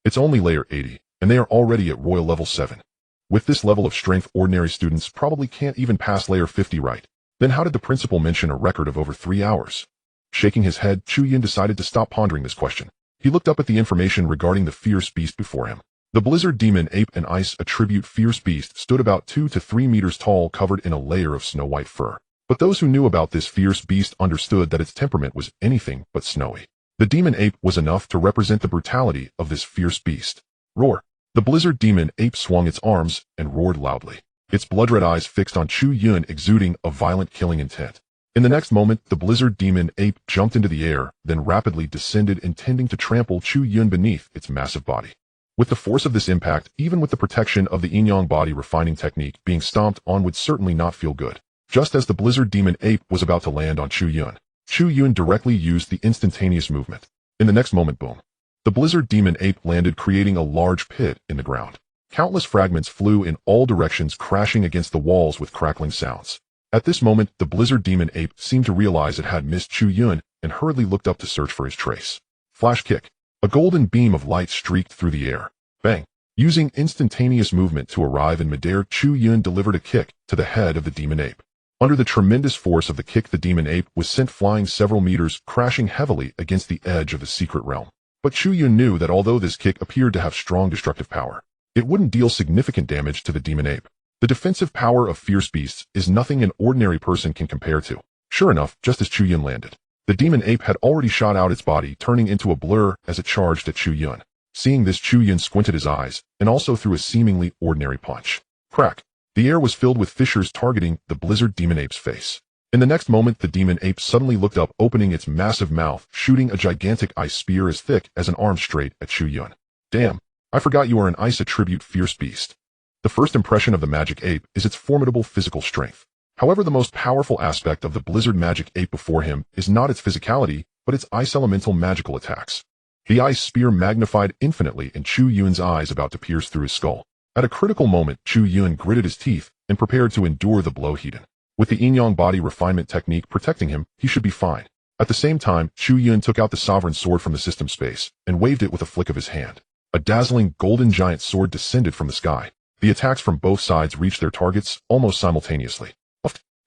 It's only layer 80, and they are already at royal level 7. With this level of strength, ordinary students probably can't even pass layer 50, right? Then how did the principal mention a record of over 3 hours? Shaking his head, Chu Yun decided to stop pondering this question. He looked up at the information regarding the fierce beast before him. The blizzard demon ape and ice attribute fierce beast stood about 2 to 3 meters tall, covered in a layer of snow-white fur. But those who knew about this fierce beast understood that its temperament was anything but snowy. The demon ape was enough to represent the brutality of this fierce beast. Roar! The blizzard demon ape swung its arms and roared loudly, its blood-red eyes fixed on Chu Yun, exuding a violent killing intent. In the next moment, the blizzard demon ape jumped into the air, then rapidly descended, intending to trample Chu Yun beneath its massive body. With the force of this impact, even with the protection of the Yin-Yang body refining technique, being stomped on would certainly not feel good. Just as the blizzard demon ape was about to land on Chu Yun directly used the instantaneous movement. In the next moment, boom. The blizzard demon ape landed, creating a large pit in the ground. Countless fragments flew in all directions, crashing against the walls with crackling sounds. At this moment, the blizzard demon ape seemed to realize it had missed Chu Yun and hurriedly looked up to search for his trace. Flash kick. A golden beam of light streaked through the air. Bang! Using instantaneous movement to arrive in midair, Chu Yun delivered a kick to the head of the demon ape. Under the tremendous force of the kick, the demon ape was sent flying several meters, crashing heavily against the edge of the secret realm. But Chu Yun knew that although this kick appeared to have strong destructive power, it wouldn't deal significant damage to the demon ape. The defensive power of fierce beasts is nothing an ordinary person can compare to. Sure enough, just as Chu Yun landed, the demon ape had already shot out its body, turning into a blur as it charged at Chu Yun. Seeing this, Chu Yun squinted his eyes and also threw a seemingly ordinary punch. Crack! The air was filled with fissures targeting the blizzard demon ape's face. In the next moment, the demon ape suddenly looked up, opening its massive mouth, shooting a gigantic ice spear as thick as an arm straight at Chu Yun. Damn! I forgot you are an ice attribute fierce beast. The first impression of the magic ape is its formidable physical strength. However, the most powerful aspect of the blizzard magic ape before him is not its physicality, but its ice elemental magical attacks. The ice spear magnified infinitely in Chu Yun's eyes, about to pierce through his skull. At a critical moment, Chu Yun gritted his teeth and prepared to endure the blow heated. With the Yin-Yang body refinement technique protecting him, he should be fine. At the same time, Chu Yun took out the sovereign sword from the system space and waved it with a flick of his hand. A dazzling golden giant sword descended from the sky. The attacks from both sides reached their targets almost simultaneously.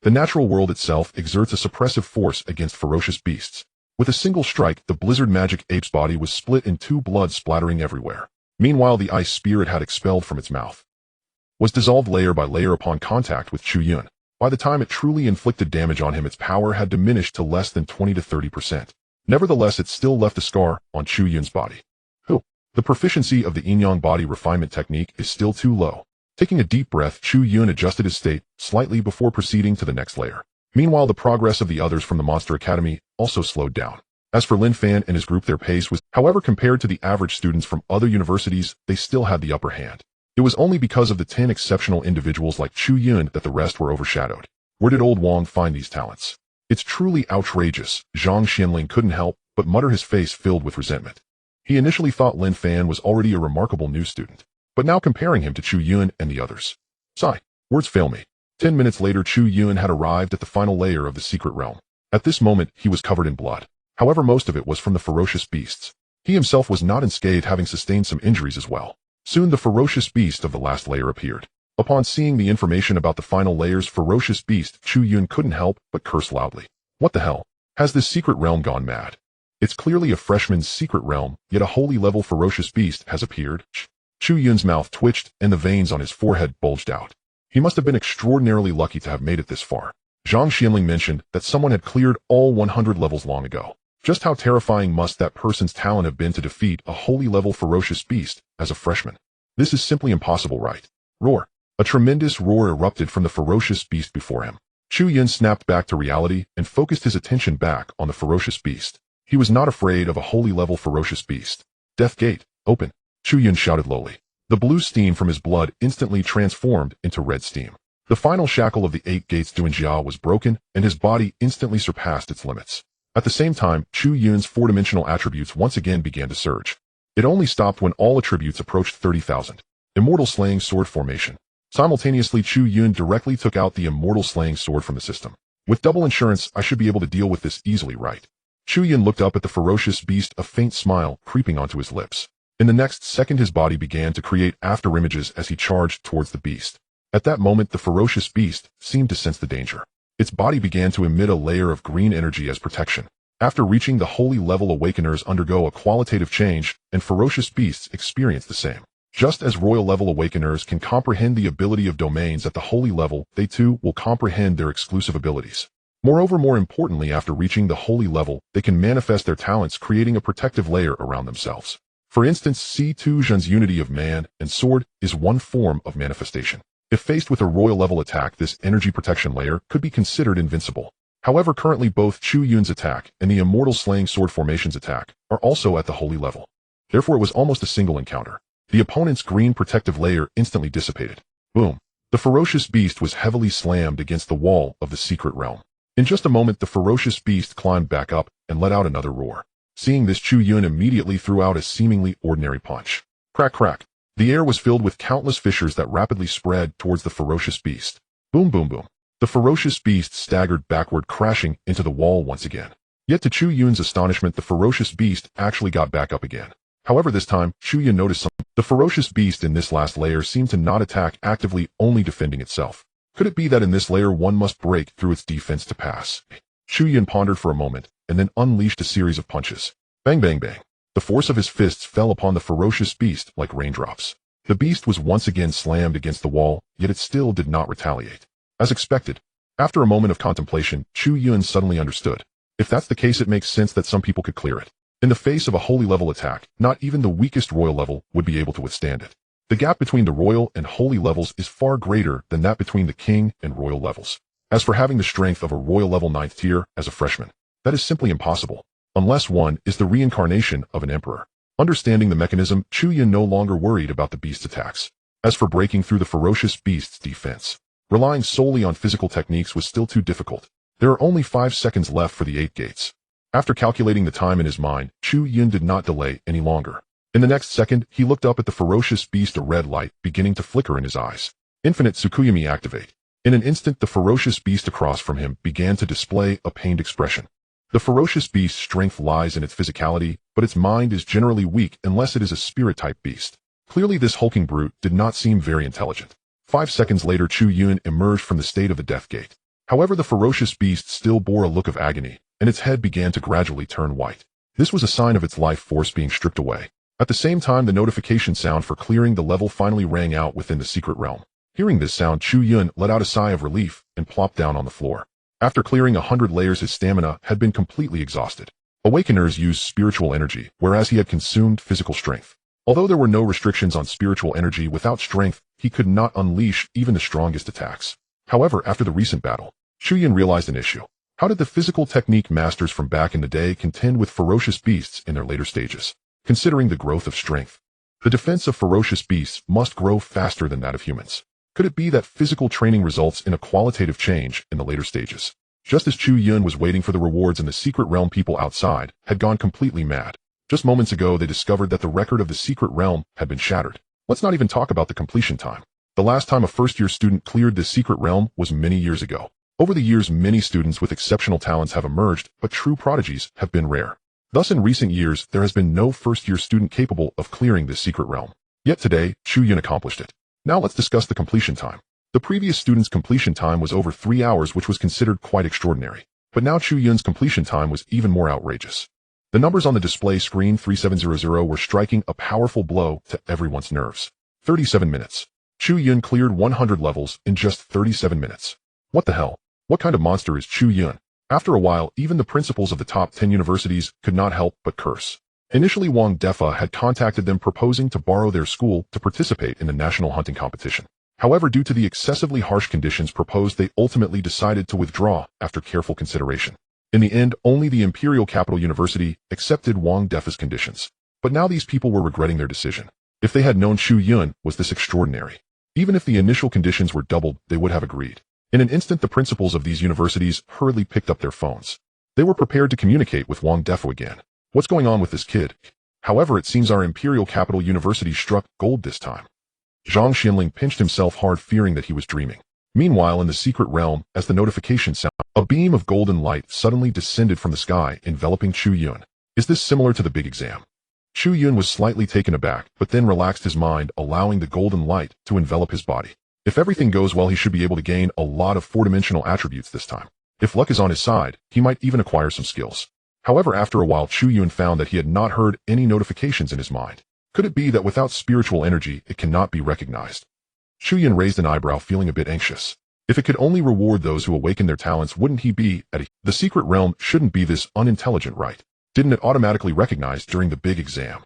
The natural world itself exerts a suppressive force against ferocious beasts. With a single strike, the blizzard magic ape's body was split in two, blood splattering everywhere. Meanwhile, the ice spear it had expelled from its mouth was dissolved layer by layer upon contact with Chu Yun. By the time it truly inflicted damage on him, its power had diminished to less than 20 to 30%. Nevertheless, it still left a scar on Chu Yun's body. The proficiency of the Yin-Yang body refinement technique is still too low. Taking a deep breath, Chu Yun adjusted his state slightly before proceeding to the next layer. Meanwhile, the progress of the others from the Monster Academy also slowed down. As for Lin Fan and his group, their pace was, however, compared to the average students from other universities, they still had the upper hand. It was only because of the 10 exceptional individuals like Chu Yun that the rest were overshadowed. Where did old Wang find these talents? It's truly outrageous. Zhang Xianling couldn't help but mutter, his face filled with resentment. He initially thought Lin Fan was already a remarkable new student, but now comparing him to Chu Yun and the others. Sigh. Words fail me. 10 minutes later, Chu Yun had arrived at the final layer of the secret realm. At this moment, he was covered in blood. However, most of it was from the ferocious beasts. He himself was not unscathed, having sustained some injuries as well. Soon the ferocious beast of the last layer appeared. Upon seeing the information about the final layer's ferocious beast, Chu Yun couldn't help but curse loudly. What the hell? Has this secret realm gone mad? It's clearly a freshman's secret realm, yet a holy level ferocious beast has appeared. Chu Yun's mouth twitched and the veins on his forehead bulged out. He must have been extraordinarily lucky to have made it this far. Zhang Xianling mentioned that someone had cleared all 100 levels long ago. Just how terrifying must that person's talent have been to defeat a holy level ferocious beast as a freshman? This is simply impossible, right? Roar. A tremendous roar erupted from the ferocious beast before him. Chu Yun snapped back to reality and focused his attention back on the ferocious beast. He was not afraid of a holy level ferocious beast. Death Gate, open. Chu Yun shouted lowly. The blue steam from his blood instantly transformed into red steam. The final shackle of the 8 gates Duanjia was broken, and his body instantly surpassed its limits. At the same time, Chu Yun's 4-dimensional attributes once again began to surge. It only stopped when all attributes approached 30,000. Immortal Slaying Sword Formation. Simultaneously, Chu Yun directly took out the Immortal Slaying Sword from the system. With double insurance, I should be able to deal with this easily, right? Chu Yun looked up at the ferocious beast, a faint smile creeping onto his lips. In the next second, his body began to create afterimages as he charged towards the beast. At that moment, the ferocious beast seemed to sense the danger. Its body began to emit a layer of green energy as protection. After reaching the holy level, awakeners undergo a qualitative change, and ferocious beasts experience the same. Just as royal level awakeners can comprehend the ability of domains at the holy level, they too will comprehend their exclusive abilities. Moreover, more importantly, after reaching the holy level, they can manifest their talents, creating a protective layer around themselves. For instance, C2 Jun's unity of man and sword is one form of manifestation. If faced with a royal level attack, this energy protection layer could be considered invincible. However, currently both Chu Yun's attack and the Immortal Slaying Sword Formation's attack are also at the holy level. Therefore, it was almost a single encounter. The opponent's green protective layer instantly dissipated. Boom. The ferocious beast was heavily slammed against the wall of the secret realm. In just a moment, the ferocious beast climbed back up and let out another roar. Seeing this, Chu Yun immediately threw out a seemingly ordinary punch. Crack, crack. The air was filled with countless fissures that rapidly spread towards the ferocious beast. Boom, boom, boom. The ferocious beast staggered backward, crashing into the wall once again. Yet to Chu Yun's astonishment, the ferocious beast actually got back up again. However, this time, Chu Yun noticed something. The ferocious beast in this last layer seemed to not attack actively, only defending itself. Could it be that in this layer one must break through its defense to pass? Chu Yun pondered for a moment, and then unleashed a series of punches. Bang, bang, bang. The force of his fists fell upon the ferocious beast like raindrops. The beast was once again slammed against the wall, yet it still did not retaliate. As expected, after a moment of contemplation, Chu Yun suddenly understood. If that's the case, it makes sense that some people could clear it. In the face of a holy level attack, not even the weakest royal level would be able to withstand it. The gap between the royal and holy levels is far greater than that between the king and royal levels. As for having the strength of a royal level 9th tier as a freshman, that is simply impossible, unless one is the reincarnation of an emperor. Understanding the mechanism, Chu Yun no longer worried about the beast's attacks. As for breaking through the ferocious beast's defense, relying solely on physical techniques was still too difficult. There are only 5 seconds left for the 8 gates. After calculating the time in his mind, Chu Yun did not delay any longer. In the next second, he looked up at the ferocious beast, a red light beginning to flicker in his eyes. Infinite Tsukuyomi activate. In an instant, the ferocious beast across from him began to display a pained expression. The ferocious beast's strength lies in its physicality, but its mind is generally weak unless it is a spirit-type beast. Clearly, this hulking brute did not seem very intelligent. 5 seconds later, Chu Yun emerged from the state of the death gate. However, the ferocious beast still bore a look of agony, and its head began to gradually turn white. This was a sign of its life force being stripped away. At the same time, the notification sound for clearing the level finally rang out within the secret realm. Hearing this sound, Chu Yun let out a sigh of relief and plopped down on the floor. After clearing 100 layers, his stamina had been completely exhausted. Awakeners used spiritual energy, whereas he had consumed physical strength. Although there were no restrictions on spiritual energy, without strength, he could not unleash even the strongest attacks. However, after the recent battle, Chu Yun realized an issue. How did the physical technique masters from back in the day contend with ferocious beasts in their later stages? Considering the growth of strength, the defense of ferocious beasts must grow faster than that of humans. Could it be that physical training results in a qualitative change in the later stages? Just as Chu Yun was waiting for the rewards in the secret realm, people outside had gone completely mad. Just moments ago, they discovered that the record of the secret realm had been shattered. Let's not even talk about the completion time. The last time a first-year student cleared this secret realm was many years ago. Over the years, many students with exceptional talents have emerged, but true prodigies have been rare. Thus, in recent years, there has been no first-year student capable of clearing this secret realm. Yet today, Chu Yun accomplished it. Now let's discuss the completion time. The previous student's completion time was over 3 hours, which was considered quite extraordinary. But now Chu Yun's completion time was even more outrageous. The numbers on the display screen 3700 were striking a powerful blow to everyone's nerves. 37 minutes. Chu Yun cleared 100 levels in just 37 minutes. What the hell? What kind of monster is Chu Yun? After a while, even the principals of the top 10 universities could not help but curse. Initially, Wang Defa had contacted them proposing to borrow their school to participate in the national hunting competition. However, due to the excessively harsh conditions proposed, they ultimately decided to withdraw after careful consideration. In the end, only the Imperial Capital University accepted Wang Defa's conditions. But now these people were regretting their decision. If they had known Chu Yun was this extraordinary, even if the initial conditions were doubled, they would have agreed. In an instant, the principals of these universities hurriedly picked up their phones. They were prepared to communicate with Wang Defa again. What's going on with this kid? However, it seems our imperial capital university struck gold this time. Zhang Xinling pinched himself hard, fearing that he was dreaming. Meanwhile, in the secret realm, as the notification sounded, a beam of golden light suddenly descended from the sky, enveloping Chu Yun. Is this similar to the big exam? Chu Yun was slightly taken aback, but then relaxed his mind, allowing the golden light to envelop his body. If everything goes well, he should be able to gain a lot of four-dimensional attributes this time. If luck is on his side, he might even acquire some skills. However, after a while, Chu Yun found that he had not heard any notifications in his mind. Could it be that without spiritual energy, it cannot be recognized? Chu Yun raised an eyebrow, feeling a bit anxious. If it could only reward those who awaken their talents, wouldn't he be at a... The secret realm shouldn't be this unintelligent, right? Didn't it automatically recognize during the big exam?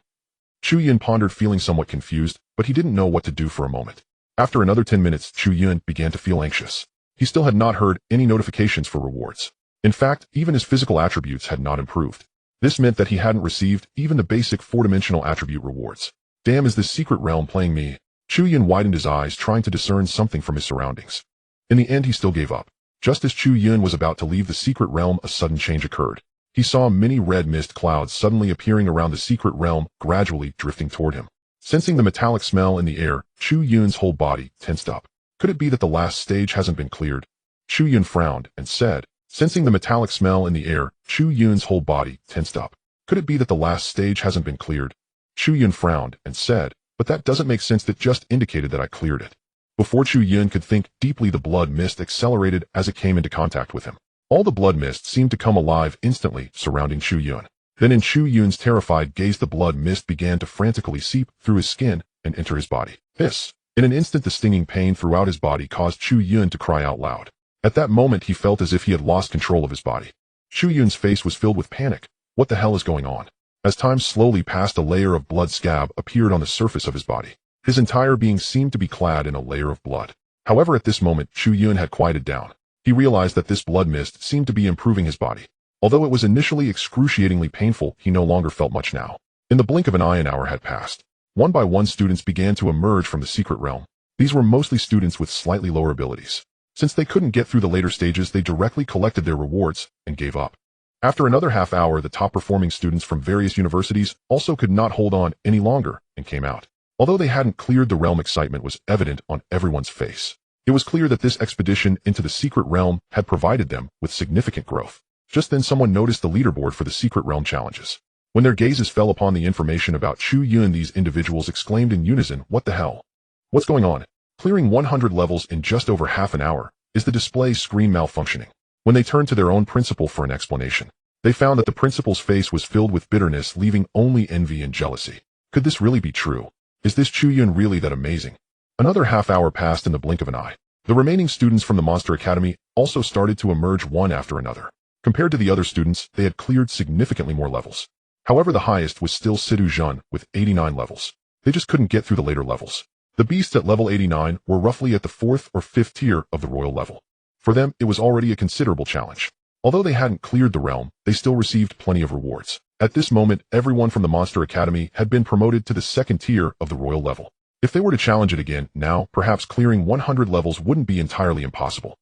Chu Yun pondered, feeling somewhat confused, but he didn't know what to do for a moment. After another 10 minutes, Chu Yun began to feel anxious. He still had not heard any notifications for rewards. In fact, even his physical attributes had not improved. This meant that he hadn't received even the basic four-dimensional attribute rewards. Damn, is this secret realm playing me? Chu Yun widened his eyes, trying to discern something from his surroundings. In the end, he still gave up. Just as Chu Yun was about to leave the secret realm, a sudden change occurred. He saw many red mist clouds suddenly appearing around the secret realm, gradually drifting toward him. Sensing the metallic smell in the air, Chu Yun's whole body tensed up. Could it be that the last stage hasn't been cleared? Chu Yun frowned and said, sensing the metallic smell in the air, Chu Yun's whole body tensed up. Could it be that the last stage hasn't been cleared? Chu Yun frowned and said, but that doesn't make sense. That just indicated that I cleared it. Before Chu Yun could think deeply, the blood mist accelerated as it came into contact with him. All the blood mist seemed to come alive instantly, surrounding Chu Yun. Then in Chu Yun's terrified gaze, the blood mist began to frantically seep through his skin and enter his body. In an instant, the stinging pain throughout his body caused Chu Yun to cry out loud. At that moment, he felt as if he had lost control of his body. Chu Yun's face was filled with panic. What the hell is going on? As time slowly passed, a layer of blood scab appeared on the surface of his body. His entire being seemed to be clad in a layer of blood. However, at this moment, Chu Yun had quieted down. He realized that this blood mist seemed to be improving his body. Although it was initially excruciatingly painful, he no longer felt much now. In the blink of an eye, an hour had passed. One by one, students began to emerge from the secret realm. These were mostly students with slightly lower abilities. Since they couldn't get through the later stages, they directly collected their rewards and gave up. After another half hour, the top-performing students from various universities also could not hold on any longer and came out. Although they hadn't cleared the realm, excitement was evident on everyone's face. It was clear that this expedition into the secret realm had provided them with significant growth. Just then, someone noticed the leaderboard for the secret realm challenges. When their gazes fell upon the information about Chu Yun, these individuals exclaimed in unison, "What the hell? What's going on?" Clearing 100 levels in just over half an hour. Is the display screen malfunctioning? When they turned to their own principal for an explanation, they found that the principal's face was filled with bitterness, leaving only envy and jealousy. Could this really be true? Is this Chu Yun really that amazing? Another half hour passed in the blink of an eye. The remaining students from the Monster Academy also started to emerge one after another. Compared to the other students, they had cleared significantly more levels. However, the highest was still Sidu Zhun with 89 levels. They just couldn't get through the later levels. The beasts at level 89 were roughly at the 4th or 5th tier of the royal level. For them, it was already a considerable challenge. Although they hadn't cleared the realm, they still received plenty of rewards. At this moment, everyone from the Monster Academy had been promoted to the 2nd tier of the royal level. If they were to challenge it again, now, perhaps clearing 100 levels wouldn't be entirely impossible.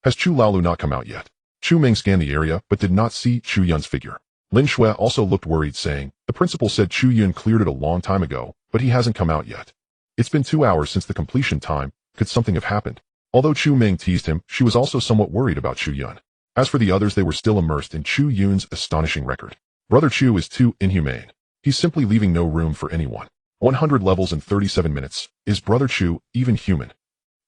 Has Chu Laolu not come out yet? Chu Meng scanned the area, but did not see Chu Yun's figure. Lin Shui also looked worried, saying, the principal said Chu Yun cleared it a long time ago, but he hasn't come out yet. It's been 2 hours since the completion time. Could something have happened? Although Chu Meng teased him, she was also somewhat worried about Chu Yun. As for the others, they were still immersed in Chu Yun's astonishing record. Brother Chu is too inhumane. He's simply leaving no room for anyone. 100 levels in 37 minutes. Is Brother Chu even human?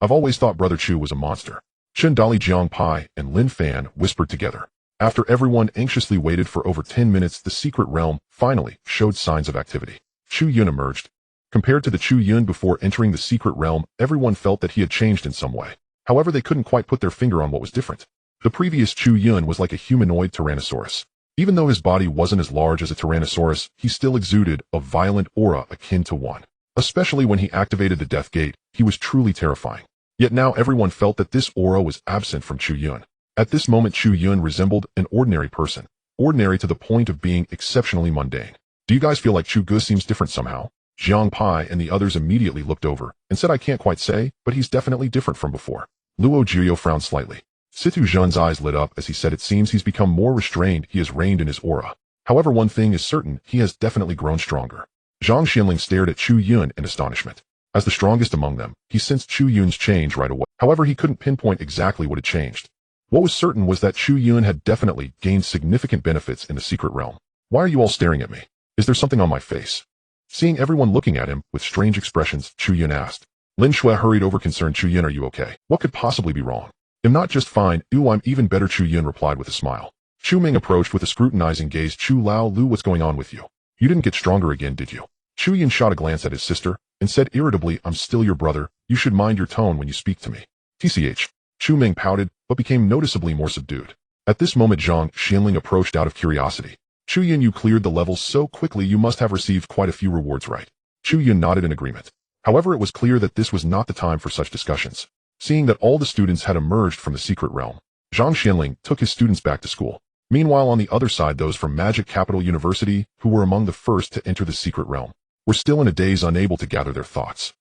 I've always thought Brother Chu was a monster. Chen Dali, Jiang Pai, and Lin Fan whispered together. After everyone anxiously waited for over 10 minutes, the secret realm finally showed signs of activity. Chu Yun emerged. Compared to the Chu Yun before entering the secret realm, everyone felt that he had changed in some way. However, they couldn't quite put their finger on what was different. The previous Chu Yun was like a humanoid Tyrannosaurus. Even though his body wasn't as large as a Tyrannosaurus, he still exuded a violent aura akin to one. Especially when he activated the Death Gate, he was truly terrifying. Yet now everyone felt that this aura was absent from Chu Yun. At this moment, Chu Yun resembled an ordinary person. Ordinary to the point of being exceptionally mundane. Do you guys feel like Chu Gu seems different somehow? Jiang Pai and the others immediately looked over and said, I can't quite say, but he's definitely different from before. Luo Jiyo frowned slightly. Situ Zhun's eyes lit up as he said, it seems he's become more restrained. He has reigned in his aura. However, one thing is certain, he has definitely grown stronger. Zhang Xianling stared at Chu Yun in astonishment. As the strongest among them, he sensed Chu Yun's change right away. However, he couldn't pinpoint exactly what had changed. What was certain was that Chu Yun had definitely gained significant benefits in the secret realm. Why are you all staring at me? Is there something on my face? Seeing everyone looking at him with strange expressions, Chu Yun asked. Lin Shui hurried over concerned. Chu Yun, are you okay? What could possibly be wrong? I'm not just fine. I'm even better, Chu Yun replied with a smile. Chu Ming approached with a scrutinizing gaze. Chu Lao Lu, what's going on with you? You didn't get stronger again, did you? Chu Yun shot a glance at his sister and said irritably, I'm still your brother. You should mind your tone when you speak to me. TCH. Chu Ming pouted, but became noticeably more subdued. At this moment, Zhang Xianling approached out of curiosity. Chu Yun, you cleared the levels so quickly, you must have received quite a few rewards, right? Chu Yun nodded in agreement. However, it was clear that this was not the time for such discussions. Seeing that all the students had emerged from the secret realm, Zhang Xianling took his students back to school. Meanwhile, on the other side, those from Magic Capital University, who were among the first to enter the secret realm, were still in a daze, unable to gather their thoughts.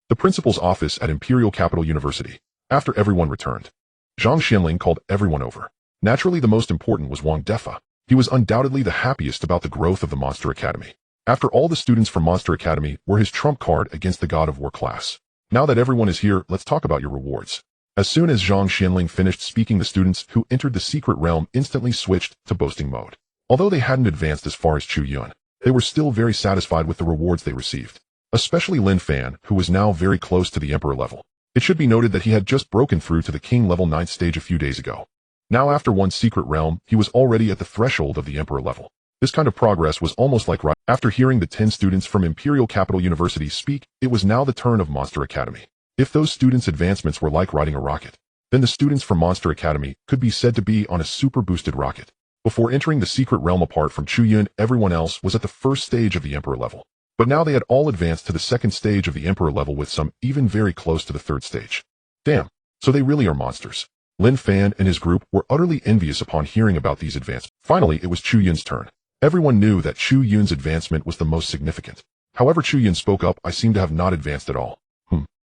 The principal's office at Imperial Capital University. After everyone returned, Zhang Xianling called everyone over. Naturally, the most important was Wang Defa. He was undoubtedly the happiest about the growth of the Monster Academy. After all, the students from Monster Academy were his trump card against the God of War class. Now that everyone is here, let's talk about your rewards. As soon as Zhang Xianling finished speaking, the students who entered the secret realm instantly switched to boasting mode. Although they hadn't advanced as far as Chu Yun, they were still very satisfied with the rewards they received. Especially Lin Fan, who was now very close to the Emperor level. It should be noted that he had just broken through to the King level 9th stage a few days ago. Now after one secret realm, he was already at the threshold of the Emperor level. This kind of progress was almost like right after hearing the 10 students from Imperial Capital University speak, it was now the turn of Monster Academy. If those students' advancements were like riding a rocket, then the students from Monster Academy could be said to be on a super boosted rocket. Before entering the secret realm, apart from Chu Yun, everyone else was at the first stage of the Emperor level. But now they had all advanced to the second stage of the Emperor level, with some even very close to the third stage. Damn, so they really are monsters. Lin Fan and his group were utterly envious upon hearing about these advancements. Finally, it was Chu Yun's turn. Everyone knew that Chu Yun's advancement was the most significant. However, Chu Yun spoke up, I seem to have not advanced at all.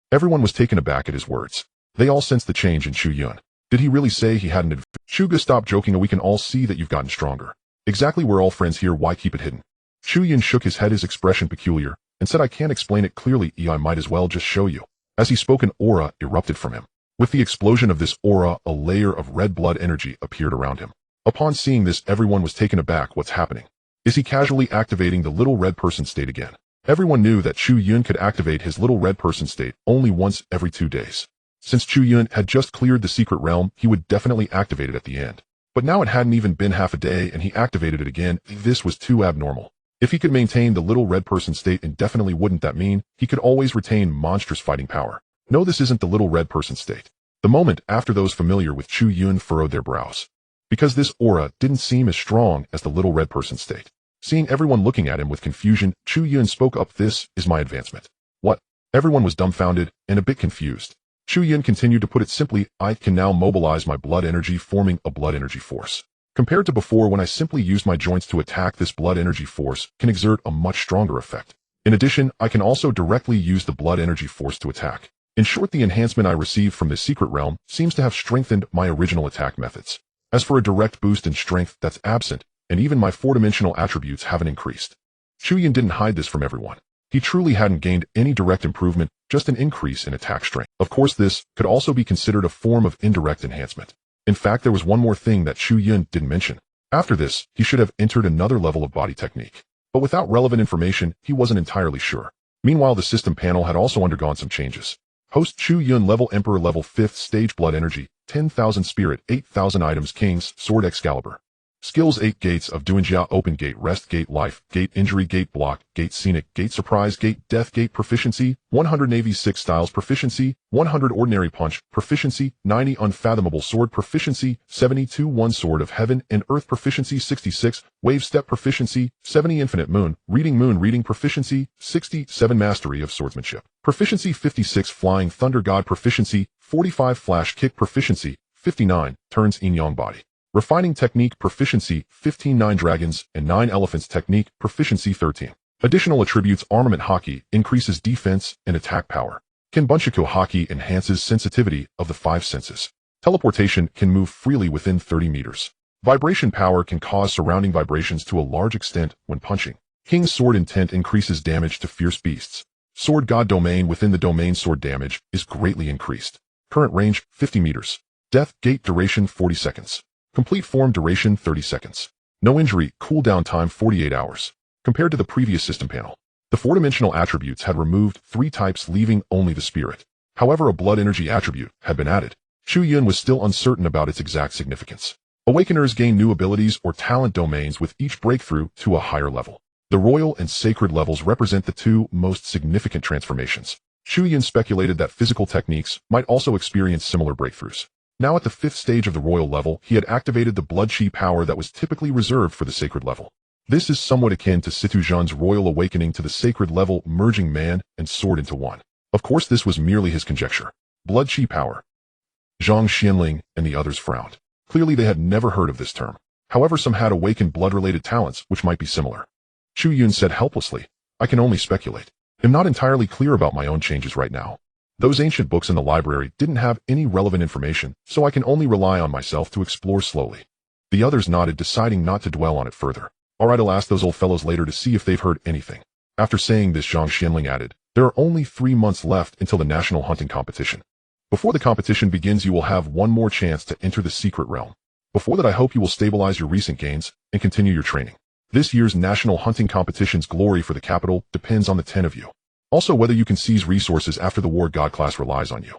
Everyone was taken aback at his words. They all sensed the change in Chu Yun. Did he really say he hadn't advanced? Chuga, stop joking, we can all see that you've gotten stronger. Exactly, we're all friends here, why keep it hidden? Chu Yun shook his head, his expression peculiar, and said, I can't explain it clearly, I might as well just show you. As he spoke, an aura erupted from him. With the explosion of this aura, a layer of red blood energy appeared around him. Upon seeing this, everyone was taken aback. What's happening? Is he casually activating the little red person state again? Everyone knew that Chu Yun could activate his little red person state only once every 2 days. Since Chu Yun had just cleared the secret realm, he would definitely activate it at the end. But now it hadn't even been half a day and he activated it again. This was too abnormal. If he could maintain the little red person state indefinitely, wouldn't that mean he could always retain monstrous fighting power? No, this isn't the little red person state. The moment after, those familiar with Chu Yun furrowed their brows. Because this aura didn't seem as strong as the little red person state. Seeing everyone looking at him with confusion, Chu Yun spoke up, this is my advancement. What? Everyone was dumbfounded and a bit confused. Chu Yun continued to put it simply, I can now mobilize my blood energy, forming a blood energy force. Compared to before, when I simply used my joints to attack, this blood energy force can exert a much stronger effect. In addition, I can also directly use the blood energy force to attack. In short, the enhancement I received from this secret realm seems to have strengthened my original attack methods. As for a direct boost in strength, that's absent, and even my 4-dimensional attributes haven't increased. Chu Yun didn't hide this from everyone. He truly hadn't gained any direct improvement, just an increase in attack strength. Of course, this could also be considered a form of indirect enhancement. In fact, there was one more thing that Chu Yun didn't mention. After this, he should have entered another level of body technique. But without relevant information, he wasn't entirely sure. Meanwhile, the system panel had also undergone some changes. Host Chu Yun level Emperor level 5th stage blood energy, 10,000 spirit, 8,000 items, King's Sword Excalibur. Skills 8 gates of Duanjia, open gate, rest gate, life gate, injury gate, block gate, scenic gate, surprise gate, death gate, proficiency 100, navy 6 styles, proficiency 100, ordinary punch, proficiency 90, unfathomable sword, proficiency 72, one sword of heaven and earth, proficiency 66, wave step, proficiency 70, infinite moon reading, proficiency 67, mastery of swordsmanship, proficiency 56, flying thunder god, proficiency 45, flash kick, proficiency 59, turns yin yang body. Refining technique, proficiency 15, 9 dragons and 9 elephants technique, proficiency 13. Additional attributes, armament haki increases defense and attack power. Kenbunchaku haki enhances sensitivity of the 5 senses. Teleportation can move freely within 30 meters. Vibration power can cause surrounding vibrations to a large extent when punching. King's Sword Intent increases damage to fierce beasts. Sword God Domain within the domain sword damage is greatly increased. Current range 50 meters. Death Gate duration 40 seconds. Complete form duration 30 seconds. No injury, cooldown time 48 hours. Compared to the previous system panel, the four-dimensional attributes had removed 3 types, leaving only the spirit. However, a blood energy attribute had been added. Chu Yun was still uncertain about its exact significance. Awakeners gain new abilities or talent domains with each breakthrough to a higher level. The royal and sacred levels represent the 2 most significant transformations. Chu Yun speculated that physical techniques might also experience similar breakthroughs. Now at the 5th stage of the royal level, he had activated the blood chi power that was typically reserved for the sacred level. This is somewhat akin to Situ Zhan's royal awakening to the sacred level, merging man and sword into one. Of course, this was merely his conjecture. Blood chi power. Zhang Xianling and the others frowned. Clearly they had never heard of this term. However, some had awakened blood-related talents which might be similar. Chu Yun said helplessly, I can only speculate. I'm not entirely clear about my own changes right now. Those ancient books in the library didn't have any relevant information, so I can only rely on myself to explore slowly. The others nodded, deciding not to dwell on it further. Alright, I'll ask those old fellows later to see if they've heard anything. After saying this, Zhang Xianling added, there are only 3 months left until the national hunting competition. Before the competition begins, you will have one more chance to enter the secret realm. Before that, I hope you will stabilize your recent gains and continue your training. This year's national hunting competition's glory for the capital depends on the 10 of you. Also, whether you can seize resources after the war god class relies on you.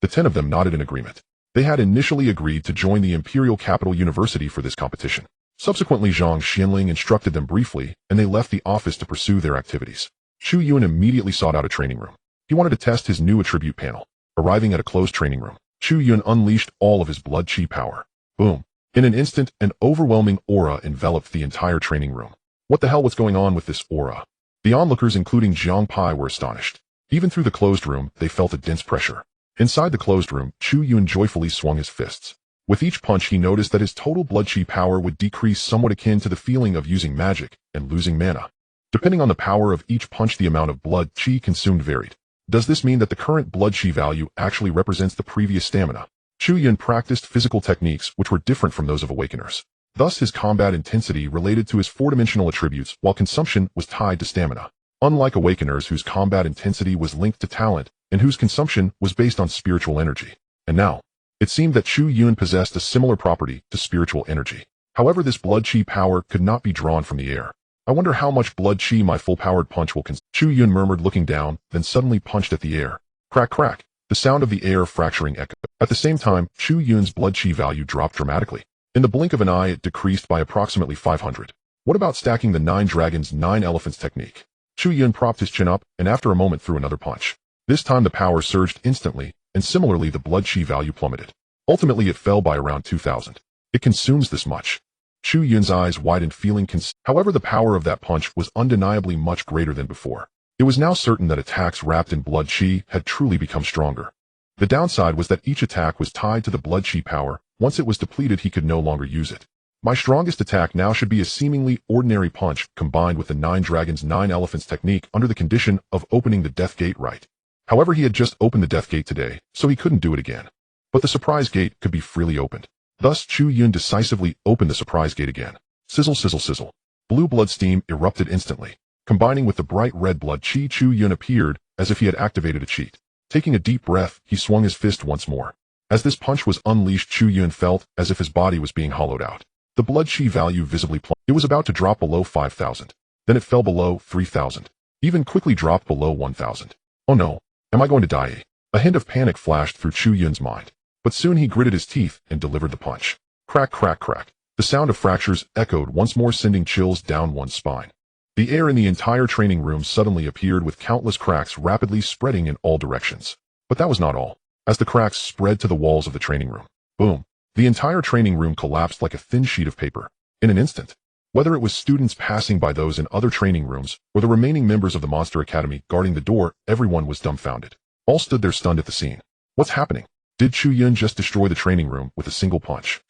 The 10 of them nodded in agreement. They had initially agreed to join the Imperial Capital University for this competition. Subsequently, Zhang Xianling instructed them briefly, and they left the office to pursue their activities. Chu Yun immediately sought out a training room. He wanted to test his new attribute panel. Arriving at a closed training room, Chu Yun unleashed all of his blood chi power. Boom. In an instant, an overwhelming aura enveloped the entire training room. What the hell was going on with this aura? The onlookers, including Jiang Pai, were astonished. Even through the closed room, they felt a dense pressure. Inside the closed room, Chu Yun joyfully swung his fists. With each punch, he noticed that his total blood chi power would decrease, somewhat akin to the feeling of using magic and losing mana. Depending on the power of each punch, the amount of blood chi consumed varied. Does this mean that the current blood chi value actually represents the previous stamina? Chu Yun practiced physical techniques which were different from those of awakeners. Thus, his combat intensity related to his four-dimensional attributes, while consumption was tied to stamina. Unlike awakeners, whose combat intensity was linked to talent, and whose consumption was based on spiritual energy. And now, it seemed that Chu Yun possessed a similar property to spiritual energy. However, this blood chi power could not be drawn from the air. I wonder how much blood chi my full-powered punch will consume. Chu Yun murmured, looking down, then suddenly punched at the air. Crack, crack. The sound of the air fracturing echoed. At the same time, Chu Yun's blood chi value dropped dramatically. In the blink of an eye, it decreased by approximately 500. What about stacking the 9 dragons, 9 elephants technique? Chu Yun propped his chin up, and after a moment threw another punch. This time the power surged instantly, and similarly the blood chi value plummeted. Ultimately, it fell by around 2,000. It consumes this much. Chu Yun's eyes widened, feeling However, the power of that punch was undeniably much greater than before. It was now certain that attacks wrapped in blood chi had truly become stronger. The downside was that each attack was tied to the blood chi power. Once it was depleted, he could no longer use it. My strongest attack now should be a seemingly ordinary punch combined with the 9 dragons 9 elephants technique under the condition of opening the death gate right. However, he had just opened the death gate today, so he couldn't do it again. But the surprise gate could be freely opened. Thus, Chu Yun decisively opened the surprise gate again. Sizzle, sizzle, sizzle. Blue blood steam erupted instantly. Combining with the bright red blood chi, Chu Yun appeared as if he had activated a cheat. Taking a deep breath, he swung his fist once more. As this punch was unleashed, Chu Yun felt as if his body was being hollowed out. The blood chi value visibly plummeted. It was about to drop below 5,000. Then it fell below 3,000. Even quickly dropped below 1,000. Oh no, am I going to die? A hint of panic flashed through Chu Yun's mind. But soon he gritted his teeth and delivered the punch. Crack, crack, crack. The sound of fractures echoed once more, sending chills down one's spine. The air in the entire training room suddenly appeared with countless cracks rapidly spreading in all directions. But that was not all. As the cracks spread to the walls of the training room, boom, the entire training room collapsed like a thin sheet of paper. In an instant, whether it was students passing by, those in other training rooms, or the remaining members of the Monster Academy guarding the door, everyone was dumbfounded. All stood there stunned at the scene. What's happening? Did Chu Yun just destroy the training room with a single punch?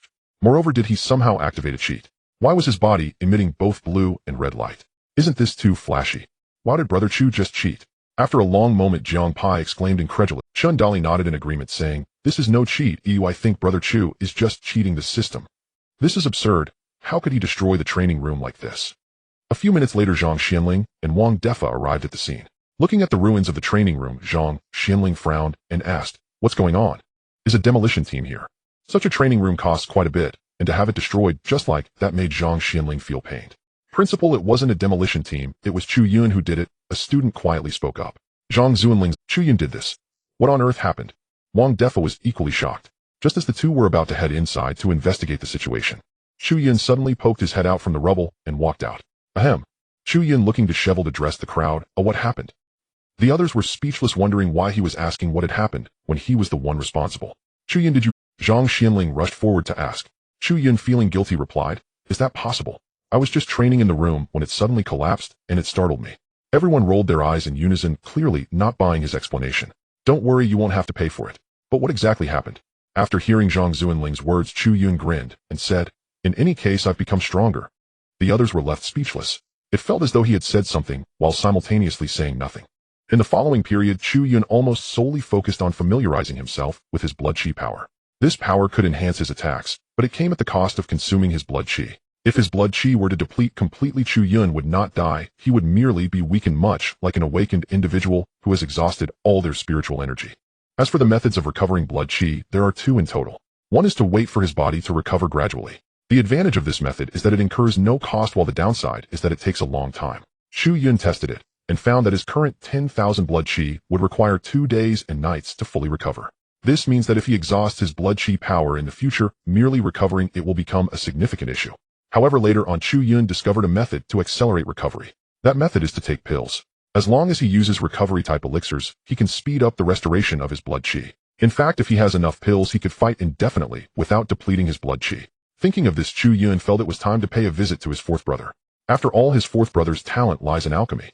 Moreover, did he somehow activate a cheat? Why was his body emitting both blue and red light? Isn't this too flashy? Why did Brother Chu just cheat? After a long moment, Jiang Pai exclaimed incredulous. Chun Dali nodded in agreement, saying, This is no cheat, I think Brother Chu is just cheating the system. This is absurd. How could he destroy the training room like this? A few minutes later, Zhang Xianling and Wang Defa arrived at the scene. Looking at the ruins of the training room, Zhang Xianling frowned and asked, "What's going on? Is a demolition team here?" Such a training room costs quite a bit, and to have it destroyed just like that made Zhang Xianling feel pained. "Principal, it wasn't a demolition team, it was Chu Yun who did it," a student quietly spoke up. Zhang Zuanling's Chu Yun did this. What on earth happened? Wang Defa was equally shocked. Just as the two were about to head inside to investigate the situation, Chu Yun suddenly poked his head out from the rubble and walked out. Ahem. Chu Yun, looking disheveled, addressed the crowd. What happened? The others were speechless, wondering why he was asking what had happened when he was the one responsible. Chu Yun, did you? Zhang Xianling rushed forward to ask. Chu Yun, feeling guilty, replied, "Is that possible? I was just training in the room when it suddenly collapsed, and it startled me." Everyone rolled their eyes in unison, clearly not buying his explanation. "Don't worry, you won't have to pay for it." But what exactly happened? After hearing Zhang Zuanling's words, Chu Yun grinned and said, "In any case, I've become stronger." The others were left speechless. It felt as though he had said something while simultaneously saying nothing. In the following period, Chu Yun almost solely focused on familiarizing himself with his blood chi power. This power could enhance his attacks, but it came at the cost of consuming his blood chi. If his blood chi were to deplete completely, Chu Yun would not die, he would merely be weakened, much like an awakened individual who has exhausted all their spiritual energy. As for the methods of recovering blood chi, there are two in total. One is to wait for his body to recover gradually. The advantage of this method is that it incurs no cost, while the downside is that it takes a long time. Chu Yun tested it and found that his current 10,000 blood chi would require 2 days and nights to fully recover. This means that if he exhausts his blood chi power in the future, merely recovering it will become a significant issue. However, later on, Chu Yun discovered a method to accelerate recovery. That method is to take pills. As long as he uses recovery-type elixirs, he can speed up the restoration of his blood chi. In fact, if he has enough pills, he could fight indefinitely without depleting his blood chi. Thinking of this, Chu Yun felt it was time to pay a visit to his fourth brother. After all, his fourth brother's talent lies in alchemy.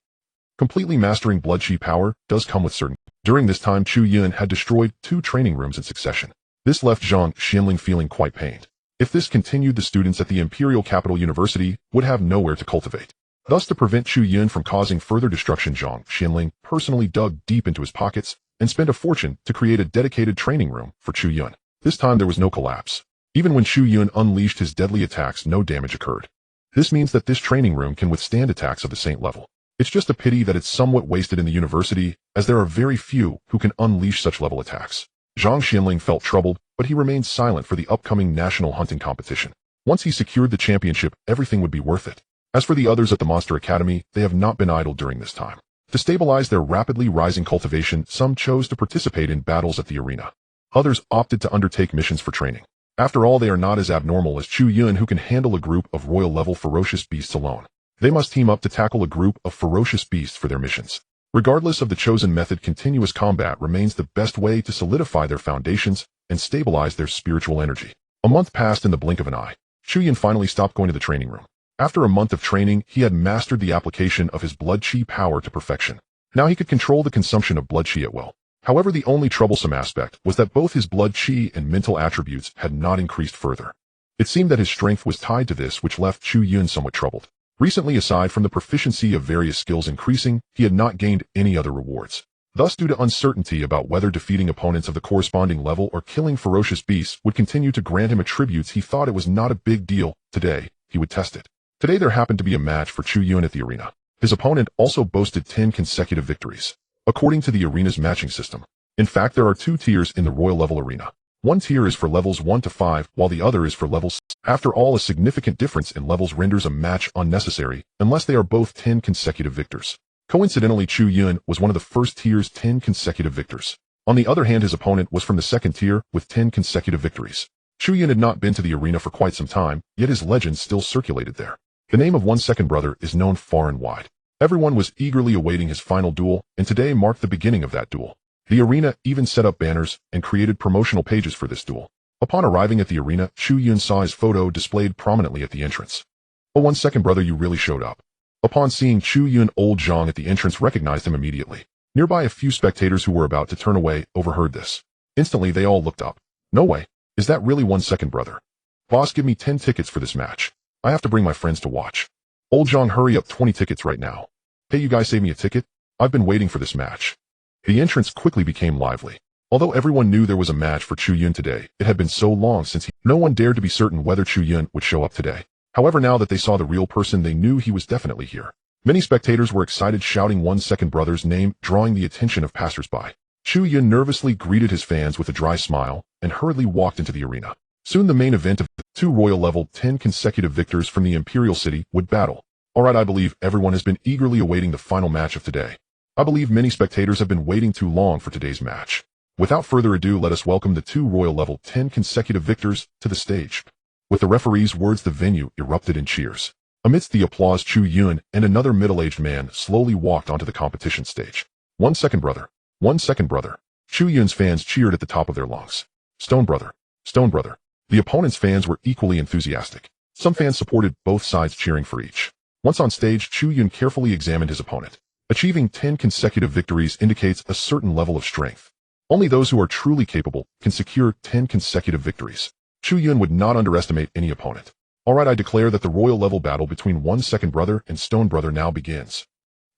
Completely mastering blood chi power does come with certain. During this time, Chu Yun had destroyed 2 training rooms in succession. This left Zhang Xianling feeling quite pained. If this continued, the students at the Imperial Capital University would have nowhere to cultivate. Thus, to prevent Chu Yun from causing further destruction, Zhang Xianling personally dug deep into his pockets and spent a fortune to create a dedicated training room for Chu Yun. This time there was no collapse. Even when Chu Yun unleashed his deadly attacks, no damage occurred. This means that this training room can withstand attacks of the saint level. It's just a pity that it's somewhat wasted in the university, as there are very few who can unleash such level attacks. Zhang Xianling felt troubled, but he remained silent for the upcoming national hunting competition. Once he secured the championship, everything would be worth it. As for the others at the Monster Academy, they have not been idle during this time. To stabilize their rapidly rising cultivation, some chose to participate in battles at the arena. Others opted to undertake missions for training. After all, they are not as abnormal as Chu Yun, who can handle a group of royal-level ferocious beasts alone. They must team up to tackle a group of ferocious beasts for their missions. Regardless of the chosen method, continuous combat remains the best way to solidify their foundations and stabilize their spiritual energy. A month passed in the blink of an eye. Chu Yun finally stopped going to the training room. After a month of training, he had mastered the application of his blood chi power to perfection. Now he could control the consumption of blood chi at will. However, the only troublesome aspect was that both his blood chi and mental attributes had not increased further. It seemed that his strength was tied to this, which left Chu Yun somewhat troubled. Recently, aside from the proficiency of various skills increasing, he had not gained any other rewards. Thus, due to uncertainty about whether defeating opponents of the corresponding level or killing ferocious beasts would continue to grant him attributes, he thought it was not a big deal. Today, he would test it. Today there happened to be a match for Chu Yun at the arena. His opponent also boasted 10 consecutive victories, according to the arena's matching system. In fact, there are 2 tiers in the royal level arena. One tier is for levels 1 to 5, while the other is for levels 6. After all, a significant difference in levels renders a match unnecessary, unless they are both 10 consecutive victors. Coincidentally, Chu Yun was one of the first tier's 10 consecutive victors. On the other hand, his opponent was from the second tier with 10 consecutive victories. Chu Yun had not been to the arena for quite some time, yet his legend still circulated there. The name of one's second brother is known far and wide. Everyone was eagerly awaiting his final duel, and today marked the beginning of that duel. The arena even set up banners and created promotional pages for this duel. Upon arriving at the arena, Chu Yun saw his photo displayed prominently at the entrance. "Oh, one's second brother, you really showed up." Upon seeing Chu Yun, old Zhang at the entrance recognized him immediately. Nearby, a few spectators who were about to turn away overheard this. Instantly, they all looked up. "No way. Is that really one's second brother? Boss, give me 10 tickets for this match. I have to bring my friends to watch." "Old Zhang, hurry up, 20 tickets right now." "Hey, you guys, save me a ticket. I've been waiting for this match." The entrance quickly became lively. Although everyone knew there was a match for Chu Yun today, it had been so long since no one dared to be certain whether Chu Yun would show up today. However, now that they saw the real person, they knew he was definitely here. Many spectators were excited, shouting 1 Second Brother's name, drawing the attention of passersby. Chu Yun nervously greeted his fans with a dry smile and hurriedly walked into the arena. Soon the main event of the 2 Royal Level 10 consecutive victors from the Imperial City would battle. Alright, I believe everyone has been eagerly awaiting the final match of today. I believe many spectators have been waiting too long for today's match. Without further ado, let us welcome the 2 Royal Level 10 consecutive victors to the stage. With the referee's words, the venue erupted in cheers. Amidst the applause, Chu Yun and another middle-aged man slowly walked onto the competition stage. 1 Second Brother. 1 Second Brother. Chu Yun's fans cheered at the top of their lungs. Stone Brother. Stone Brother. The opponent's fans were equally enthusiastic. Some fans supported both sides, cheering for each. Once on stage, Chu Yun carefully examined his opponent. Achieving 10 consecutive victories indicates a certain level of strength. Only those who are truly capable can secure 10 consecutive victories. Chu Yun would not underestimate any opponent. Alright, I declare that the royal level battle between 1 Second Brother and Stone Brother now begins.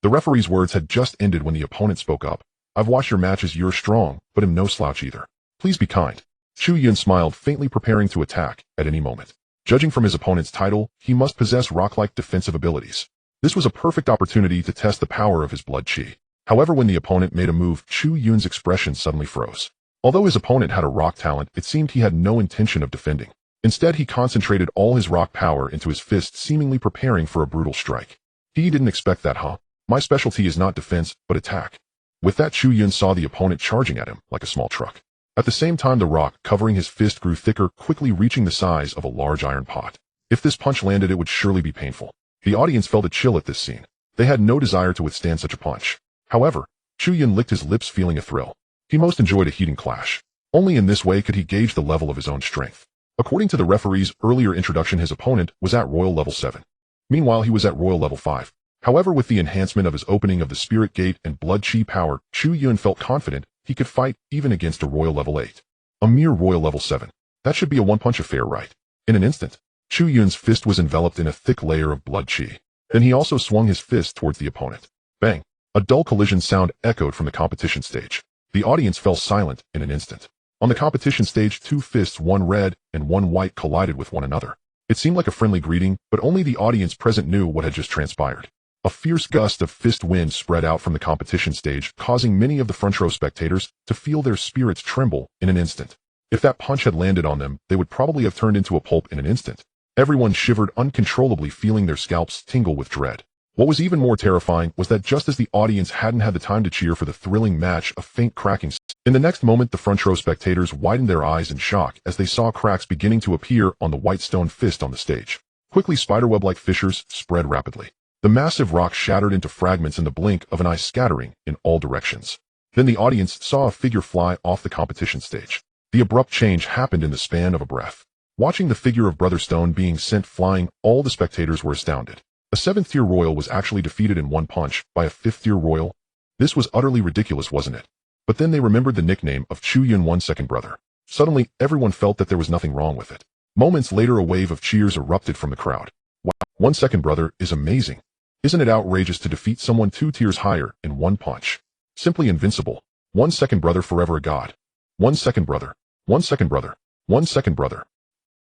The referee's words had just ended when the opponent spoke up. I've watched your matches, you're strong, but am no slouch either. Please be kind. Chu Yun smiled, faintly preparing to attack at any moment. Judging from his opponent's title, he must possess rock-like defensive abilities. This was a perfect opportunity to test the power of his blood chi. However, when the opponent made a move, Chu Yun's expression suddenly froze. Although his opponent had a rock talent, it seemed he had no intention of defending. Instead, he concentrated all his rock power into his fist, seemingly preparing for a brutal strike. He didn't expect that, huh? My specialty is not defense, but attack. With that, Chu Yun saw the opponent charging at him like a small truck. At the same time, the rock covering his fist grew thicker, quickly reaching the size of a large iron pot. If this punch landed, it would surely be painful. The audience felt a chill at this scene. They had no desire to withstand such a punch. However, Chu Yun licked his lips, feeling a thrill. He most enjoyed a heating clash. Only in this way could he gauge the level of his own strength. According to the referee's earlier introduction, his opponent was at Royal Level 7. Meanwhile, he was at Royal Level 5. However, with the enhancement of his opening of the Spirit Gate and Blood Chi power, Chu Yun felt confident he could fight even against a Royal Level 8. A mere Royal Level 7. That should be a one-punch affair, right? In an instant, Chu Yun's fist was enveloped in a thick layer of Blood Chi. Then he also swung his fist towards the opponent. Bang! A dull collision sound echoed from the competition stage. The audience fell silent in an instant. On the competition stage, 2 fists, one red and one white, collided with one another. It seemed like a friendly greeting, but only the audience present knew what had just transpired. A fierce gust of fist wind spread out from the competition stage, causing many of the front row spectators to feel their spirits tremble in an instant. If that punch had landed on them, they would probably have turned into a pulp in an instant. Everyone shivered uncontrollably, feeling their scalps tingle with dread. What was even more terrifying was that just as the audience hadn't had the time to cheer for the thrilling match, a faint cracking in the next moment, the front row spectators widened their eyes in shock as they saw cracks beginning to appear on the white stone fist on the stage. Quickly, spiderweb-like fissures spread rapidly. The massive rock shattered into fragments in the blink of an eye, scattering in all directions. Then the audience saw a figure fly off the competition stage. The abrupt change happened in the span of a breath. Watching the figure of Brother Stone being sent flying, all the spectators were astounded. A 7th-tier royal was actually defeated in one punch by a 5th-tier royal. This was utterly ridiculous, wasn't it? But then they remembered the nickname of Chu Yun, 1 Second Brother. Suddenly, everyone felt that there was nothing wrong with it. Moments later, a wave of cheers erupted from the crowd. Wow, 1 Second Brother is amazing. Isn't it outrageous to defeat someone 2 tiers higher in one punch? Simply invincible. 1 Second Brother, forever a god. 1 Second Brother. 1 Second Brother. 1 Second Brother.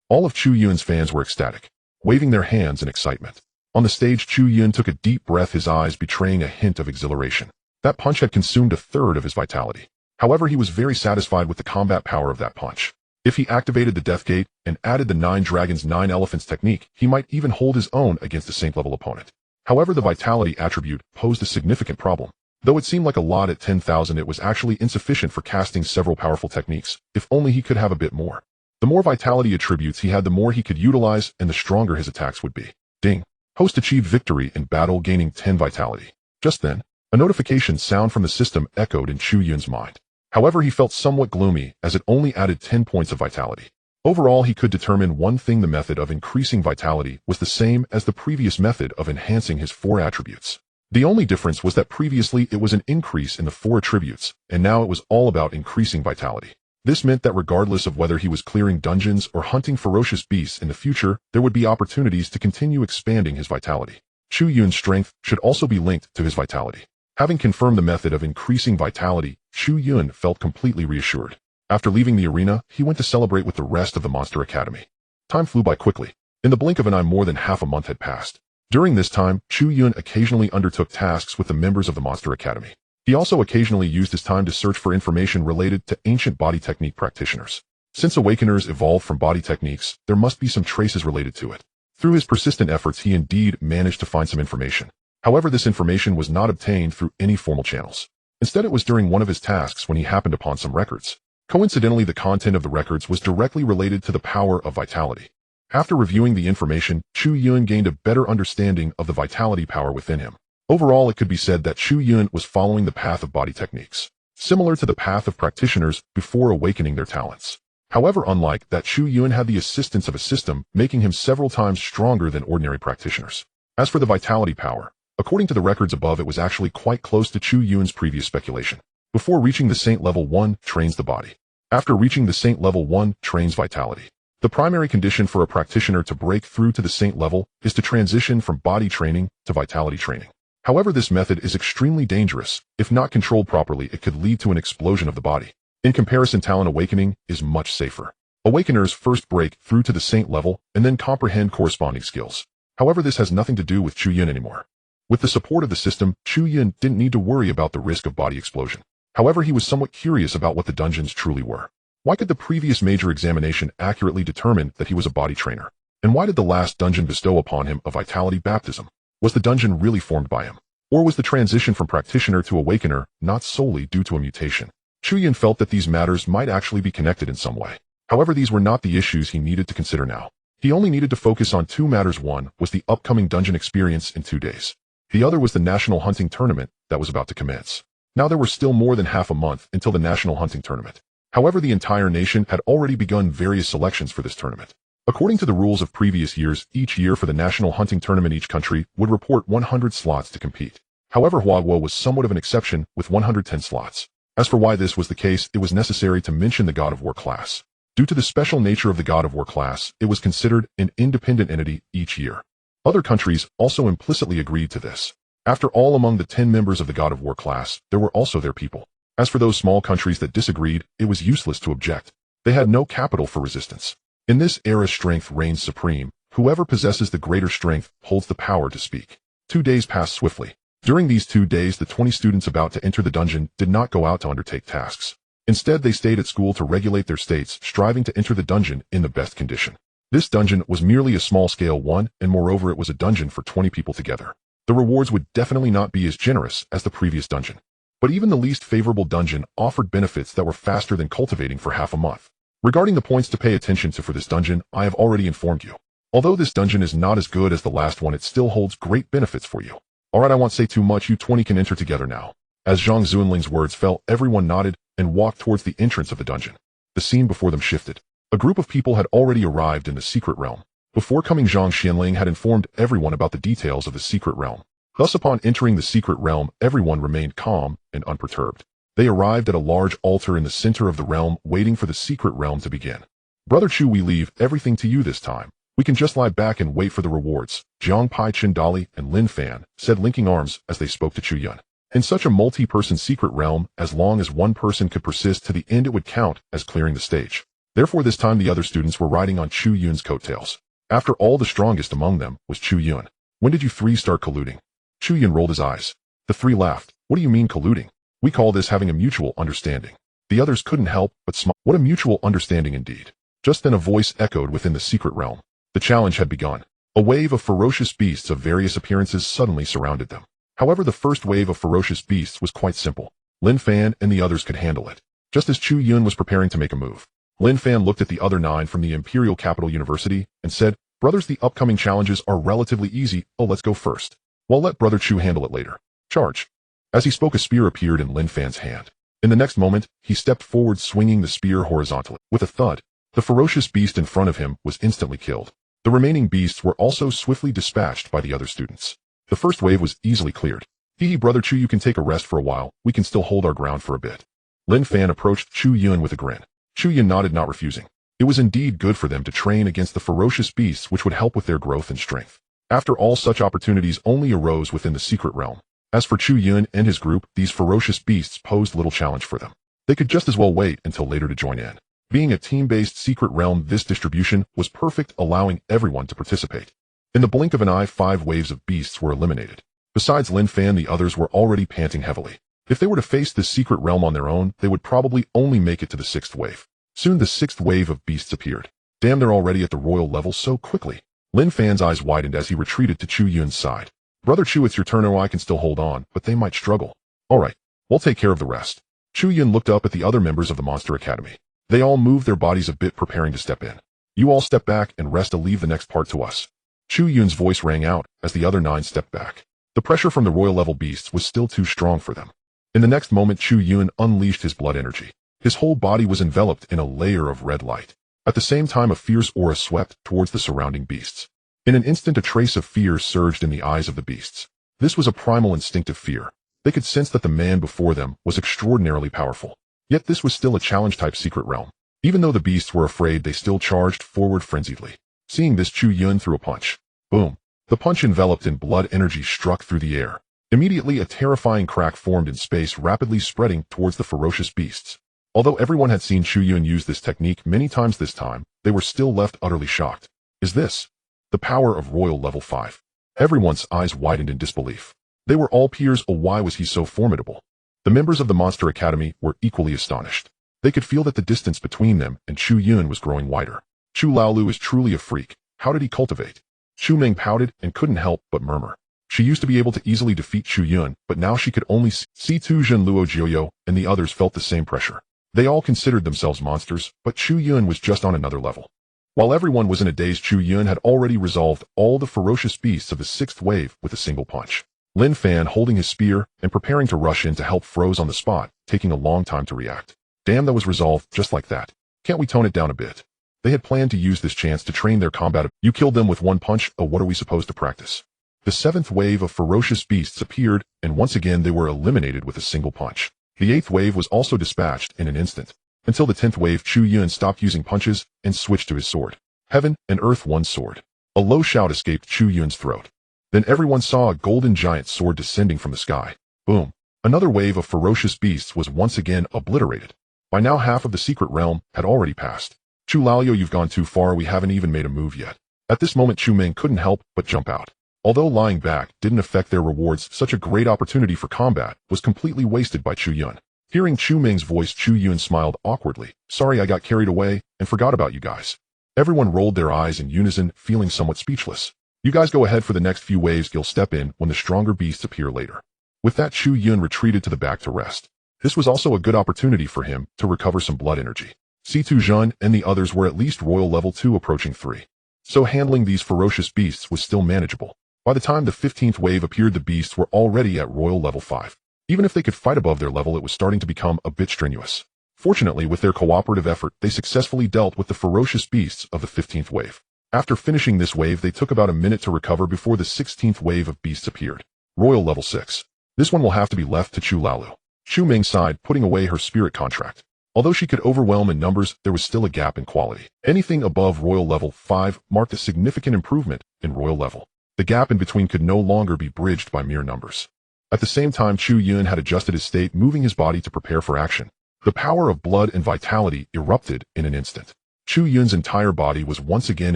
All of Chu Yun's fans were ecstatic, waving their hands in excitement. On the stage, Chu Yun took a deep breath, his eyes betraying a hint of exhilaration. That punch had consumed a third of his vitality. However, he was very satisfied with the combat power of that punch. If he activated the Death Gate and added the 9 Dragons 9 Elephants technique, he might even hold his own against a Saint-level opponent. However, the vitality attribute posed a significant problem. Though it seemed like a lot at 10,000, it was actually insufficient for casting several powerful techniques. If only he could have a bit more. The more vitality attributes he had, the more he could utilize and the stronger his attacks would be. Ding! Host achieved victory in battle, gaining 10 vitality. Just then, a notification sound from the system echoed in Chu Yun's mind. However, he felt somewhat gloomy as it only added 10 points of vitality. Overall, he could determine one thing: the method of increasing vitality was the same as the previous method of enhancing his 4 attributes. The only difference was that previously it was an increase in the 4 attributes, and now it was all about increasing vitality. This meant that regardless of whether he was clearing dungeons or hunting ferocious beasts in the future, there would be opportunities to continue expanding his vitality. Chu Yun's strength should also be linked to his vitality. Having confirmed the method of increasing vitality, Chu Yun felt completely reassured. After leaving the arena, he went to celebrate with the rest of the Monster Academy. Time flew by quickly. In the blink of an eye, more than half a month had passed. During this time, Chu Yun occasionally undertook tasks with the members of the Monster Academy. He also occasionally used his time to search for information related to ancient body technique practitioners. Since Awakeners evolved from body techniques, there must be some traces related to it. Through his persistent efforts, he indeed managed to find some information. However, this information was not obtained through any formal channels. Instead, it was during one of his tasks when he happened upon some records. Coincidentally, the content of the records was directly related to the power of vitality. After reviewing the information, Chu Yun gained a better understanding of the vitality power within him. Overall, it could be said that Chu Yun was following the path of body techniques, similar to the path of practitioners before awakening their talents. However, unlike that, Chu Yun had the assistance of a system, making him several times stronger than ordinary practitioners. As for the vitality power, according to the records above, it was actually quite close to Chu Yun's previous speculation. Before reaching the Saint Level 1, trains the body. After reaching the Saint Level 1, trains vitality. The primary condition for a practitioner to break through to the Saint level is to transition from body training to vitality training. However, this method is extremely dangerous. If not controlled properly, it could lead to an explosion of the body. In comparison, talent awakening is much safer. Awakeners first break through to the Saint level and then comprehend corresponding skills. However, this has nothing to do with Chu Yun anymore. With the support of the system, Chu Yun didn't need to worry about the risk of body explosion. However, he was somewhat curious about what the dungeons truly were. Why could the previous major examination accurately determine that he was a body trainer? And why did the last dungeon bestow upon him a vitality baptism? Was the dungeon really formed by him? Or was the transition from practitioner to awakener not solely due to a mutation? Chu Yun felt that these matters might actually be connected in some way. However, these were not the issues he needed to consider now. He only needed to focus on two matters. One was the upcoming dungeon experience in 2 days. The other was the national hunting tournament that was about to commence. Now there were still more than half a month until the national hunting tournament. However, the entire nation had already begun various selections for this tournament. According to the rules of previous years, each year for the national hunting tournament, each country would report 100 slots to compete. However, Huaguo was somewhat of an exception with 110 slots. As for why this was the case, it was necessary to mention the God of War class. Due to the special nature of the God of War class, it was considered an independent entity each year. Other countries also implicitly agreed to this. After all, among the 10 members of the God of War class, there were also their people. As for those small countries that disagreed, it was useless to object. They had no capital for resistance. In this era, strength reigns supreme. Whoever possesses the greater strength holds the power to speak. 2 days passed swiftly. During these 2 days, the 20 students about to enter the dungeon did not go out to undertake tasks. Instead, they stayed at school to regulate their states, striving to enter the dungeon in the best condition. This dungeon was merely a small-scale one, and moreover, it was a dungeon for 20 people together. The rewards would definitely not be as generous as the previous dungeon. But even the least favorable dungeon offered benefits that were faster than cultivating for half a month. Regarding the points to pay attention to for this dungeon, I have already informed you. Although this dungeon is not as good as the last one, it still holds great benefits for you. Alright, I won't say too much, you 20 can enter together now. As Zhang Zuanling's words fell, everyone nodded and walked towards the entrance of the dungeon. The scene before them shifted. A group of people had already arrived in the secret realm. Before coming, Zhang Xianling had informed everyone about the details of the secret realm. Thus, upon entering the secret realm, everyone remained calm and unperturbed. They arrived at a large altar in the center of the realm, waiting for the secret realm to begin. Brother Chu, we leave everything to you this time. We can just lie back and wait for the rewards, Jiang Pai Chindali and Lin Fan said, linking arms as they spoke to Chu Yun. In such a multi-person secret realm, as long as one person could persist to the end, it would count as clearing the stage. Therefore, this time the other students were riding on Chu Yun's coattails. After all, the strongest among them was Chu Yun. When did you 3 start colluding? Chu Yun rolled his eyes. The 3 laughed. What do you mean colluding? We call this having a mutual understanding. The others couldn't help but smile. What a mutual understanding indeed. Just then a voice echoed within the secret realm. The challenge had begun. A wave of ferocious beasts of various appearances suddenly surrounded them. However, the first wave of ferocious beasts was quite simple. Lin Fan and the others could handle it. Just as Chu Yun was preparing to make a move, Lin Fan looked at the other 9 from the Imperial Capital University and said, brothers, the upcoming challenges are relatively easy. Oh, let's go first. Well, let Brother Chu handle it later. Charge. As he spoke, a spear appeared in Lin Fan's hand. In the next moment, he stepped forward, swinging the spear horizontally. With a thud, the ferocious beast in front of him was instantly killed. The remaining beasts were also swiftly dispatched by the other students. The first wave was easily cleared. Hee, Brother Chu, you can take a rest for a while. We can still hold our ground for a bit. Lin Fan approached Chu Yun with a grin. Chu Yun nodded, not refusing. It was indeed good for them to train against the ferocious beasts, which would help with their growth and strength. After all, such opportunities only arose within the secret realm. As for Chu Yun and his group, these ferocious beasts posed little challenge for them. They could just as well wait until later to join in. Being a team-based secret realm, this distribution was perfect, allowing everyone to participate. In the blink of an eye, 5 waves of beasts were eliminated. Besides Lin Fan, the others were already panting heavily. If they were to face this secret realm on their own, they would probably only make it to the 6th wave. Soon the 6th wave of beasts appeared. Damn, they're already at the royal level so quickly. Lin Fan's eyes widened as he retreated to Chu Yun's side. Brother Chu, it's your turn. Oh, I can still hold on, but they might struggle. Alright, we'll take care of the rest. Chu Yun looked up at the other members of the Monster Academy. They all moved their bodies a bit, preparing to step in. You all step back and rest to leave the next part to us. Chu Yun's voice rang out as the other 9 stepped back. The pressure from the royal level beasts was still too strong for them. In the next moment, Chu Yun unleashed his blood energy. His whole body was enveloped in a layer of red light. At the same time, a fierce aura swept towards the surrounding beasts. In an instant, a trace of fear surged in the eyes of the beasts. This was a primal instinctive fear. They could sense that the man before them was extraordinarily powerful. Yet this was still a challenge-type secret realm. Even though the beasts were afraid, they still charged forward frenziedly. Seeing this, Chu Yun threw a punch. Boom. The punch, enveloped in blood energy, struck through the air. Immediately, a terrifying crack formed in space, rapidly spreading towards the ferocious beasts. Although everyone had seen Chu Yun use this technique many times this time, they were still left utterly shocked. Is this the power of Royal Level 5? Everyone's eyes widened in disbelief. They were all peers. Oh, why was he so formidable? The members of the Monster Academy were equally astonished. They could feel that the distance between them and Chu Yun was growing wider. Chu Laolu is truly a freak. How did he cultivate? Chu Ming pouted and couldn't help but murmur. She used to be able to easily defeat Chu Yun, but now she could only see Tu Jin, Luo Jioyo, and the others felt the same pressure. They all considered themselves monsters, but Chu Yun was just on another level. While everyone was in a daze, Chu Yun had already resolved all the ferocious beasts of the 6th wave with a single punch. Lin Fan, holding his spear and preparing to rush in to help, froze on the spot, taking a long time to react. Damn, that was resolved just like that. Can't we tone it down a bit? They had planned to use this chance to train their combat. You killed them with one punch. Oh, what are we supposed to practice? The 7th wave of ferocious beasts appeared, and once again they were eliminated with a single punch. The 8th wave was also dispatched in an instant. Until the 10th wave, Chu Yun stopped using punches and switched to his sword. Heaven and Earth, one sword. A low shout escaped Chu Yun's throat. Then everyone saw a golden giant sword descending from the sky. Boom. Another wave of ferocious beasts was once again obliterated. By now, half of the secret realm had already passed. Chu Laoyo, you've gone too far. We haven't even made a move yet. At this moment, Chu Ming couldn't help but jump out. Although lying back didn't affect their rewards, such a great opportunity for combat was completely wasted by Chu Yun. Hearing Chu Ming's voice, Chu Yun smiled awkwardly. Sorry, I got carried away and forgot about you guys. Everyone rolled their eyes in unison, feeling somewhat speechless. You guys go ahead for the next few waves. You'll step in when the stronger beasts appear later. With that, Chu Yun retreated to the back to rest. This was also a good opportunity for him to recover some blood energy. Tu Jun and the others were at least Royal Level 2, approaching 3. So handling these ferocious beasts was still manageable. By the time the 15th wave appeared, the beasts were already at Royal Level 5. Even if they could fight above their level, it was starting to become a bit strenuous. Fortunately, with their cooperative effort, they successfully dealt with the ferocious beasts of the 15th wave. After finishing this wave, they took about a minute to recover before the 16th wave of beasts appeared. Royal Level 6. This one will have to be left to Chu Laolu. Chu Ming sighed, putting away her spirit contract. Although she could overwhelm in numbers, there was still a gap in quality. Anything above Royal Level 5 marked a significant improvement in Royal Level. The gap in between could no longer be bridged by mere numbers. At the same time, Chu Yun had adjusted his state, moving his body to prepare for action. The power of blood and vitality erupted in an instant. Chu Yun's entire body was once again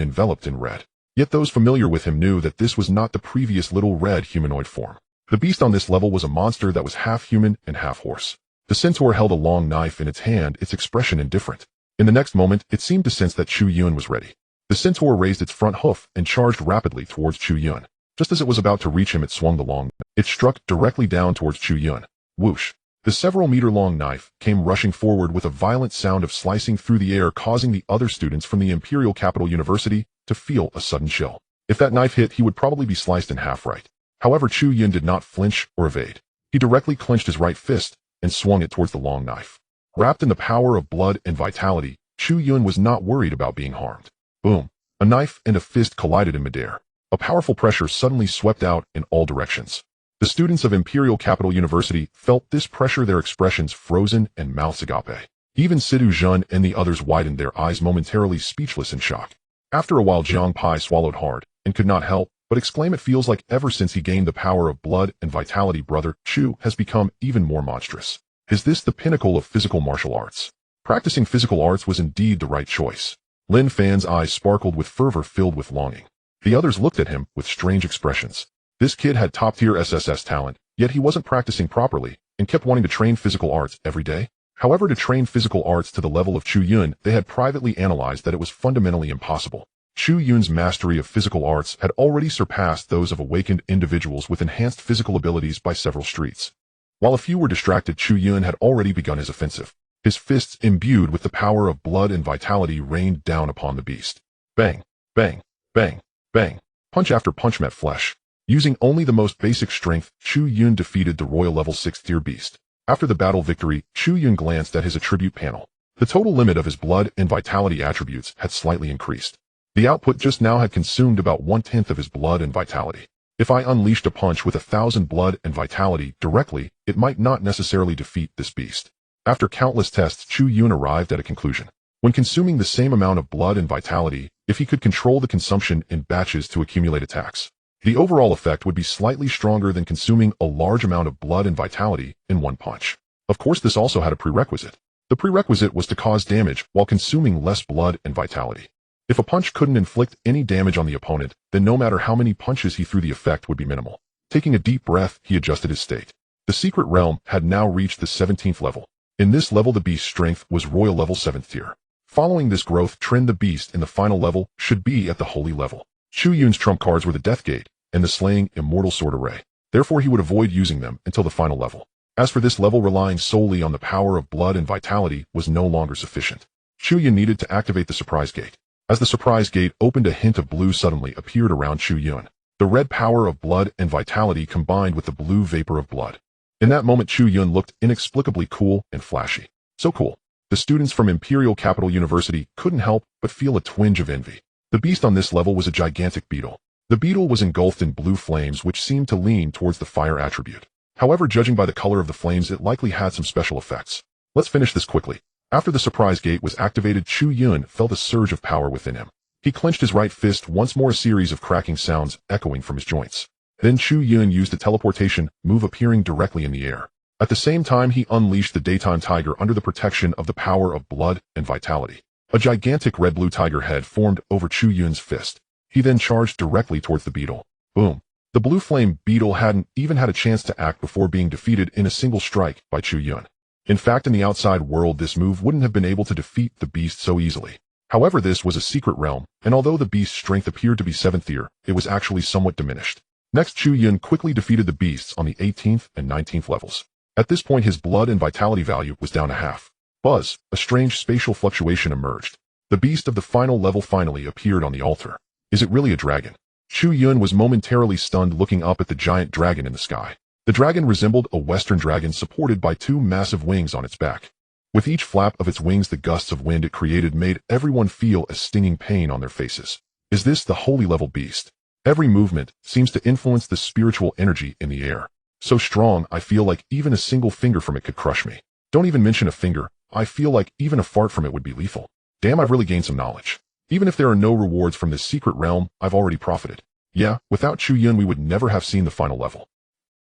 enveloped in red. Yet those familiar with him knew that this was not the previous little red humanoid form. The beast on this level was a monster that was half human and half horse. The centaur held a long knife in its hand, its expression indifferent. In the next moment, it seemed to sense that Chu Yun was ready. The centaur raised its front hoof and charged rapidly towards Chu Yun. Just as it was about to reach him, it swung the long knife. It struck directly down towards Chu Yun. Whoosh. The several-meter-long knife came rushing forward with a violent sound of slicing through the air, causing the other students from the Imperial Capital University to feel a sudden chill. If that knife hit, he would probably be sliced in half right. However, Chu Yun did not flinch or evade. He directly clenched his right fist and swung it towards the long knife. Wrapped in the power of blood and vitality, Chu Yun was not worried about being harmed. Boom. A knife and a fist collided in midair. A powerful pressure suddenly swept out in all directions. The students of Imperial Capital University felt this pressure, their expressions frozen and mouths agape. Even Sidu Jun and the others widened their eyes, momentarily speechless in shock. After a while, Jiang Pai swallowed hard and could not help but exclaim it feels like ever since he gained the power of blood and vitality, brother Chu has become even more monstrous. Is this the pinnacle of physical martial arts? Practicing physical arts was indeed the right choice. Lin Fan's eyes sparkled with fervor filled with longing. The others looked at him with strange expressions. This kid had top-tier SSS talent, yet he wasn't practicing properly and kept wanting to train physical arts every day. However, to train physical arts to the level of Chu Yun, they had privately analyzed that it was fundamentally impossible. Chu Yun's mastery of physical arts had already surpassed those of awakened individuals with enhanced physical abilities by several streets. While a few were distracted, Chu Yun had already begun his offensive. His fists, imbued with the power of blood and vitality, rained down upon the beast. Bang, bang, bang, bang. Punch after punch met flesh. Using only the most basic strength, Chu Yun defeated the royal level 6th tier beast. After the battle victory, Chu Yun glanced at his attribute panel. The total limit of his blood and vitality attributes had slightly increased. The output just now had consumed about 1/10 of his blood and vitality. If I unleashed a punch with 1,000 blood and vitality directly, it might not necessarily defeat this beast. After countless tests, Chu Yun arrived at a conclusion. When consuming the same amount of blood and vitality, if he could control the consumption in batches to accumulate attacks, the overall effect would be slightly stronger than consuming a large amount of blood and vitality in one punch. Of course, this also had a prerequisite. The prerequisite was to cause damage while consuming less blood and vitality. If a punch couldn't inflict any damage on the opponent, then no matter how many punches he threw, the effect would be minimal. Taking a deep breath, he adjusted his state. The secret realm had now reached the 17th level. In this level, the beast's strength was royal level 7th tier. Following this growth trend, the beast in the final level should be at the holy level. Chu Yun's trump cards were the Death Gate and the Slaying Immortal Sword Array. Therefore, he would avoid using them until the final level. As for this level, relying solely on the power of blood and vitality was no longer sufficient. Chu Yun needed to activate the Surprise Gate. As the Surprise Gate opened, a hint of blue suddenly appeared around Chu Yun. The red power of blood and vitality combined with the blue vapor of blood. In that moment, Chu Yun looked inexplicably cool and flashy. So cool. The students from Imperial Capital University couldn't help but feel a twinge of envy. The beast on this level was a gigantic beetle. The beetle was engulfed in blue flames which seemed to lean towards the fire attribute. However, judging by the color of the flames, it likely had some special effects. Let's finish this quickly. After the Surprise Gate was activated, Chu Yun felt a surge of power within him. He clenched his right fist once more, a series of cracking sounds echoing from his joints. Then Chu Yun used a teleportation move, appearing directly in the air. At the same time, he unleashed the Daytime Tiger under the protection of the power of blood and vitality. A gigantic red-blue tiger head formed over Chu Yun's fist. He then charged directly towards the beetle. Boom. The blue flame beetle hadn't even had a chance to act before being defeated in a single strike by Chu Yun. In fact, in the outside world, this move wouldn't have been able to defeat the beast so easily. However, this was a secret realm, and although the beast's strength appeared to be 7th tier, it was actually somewhat diminished. Next, Chu Yun quickly defeated the beasts on the 18th and 19th levels. At this point, his blood and vitality value was down to half. Buzz, a strange spatial fluctuation emerged. The beast of the final level finally appeared on the altar. Is it really a dragon? Chu Yun was momentarily stunned, looking up at the giant dragon in the sky. The dragon resembled a western dragon supported by 2 massive wings on its back. With each flap of its wings, the gusts of wind it created made everyone feel a stinging pain on their faces. Is this the holy level beast? Every movement seems to influence the spiritual energy in the air. So strong, I feel like even a single finger from it could crush me. Don't even mention a finger, I feel like even a fart from it would be lethal. Damn, I've really gained some knowledge. Even if there are no rewards from this secret realm, I've already profited. Yeah, without Chu Yun we would never have seen the final level.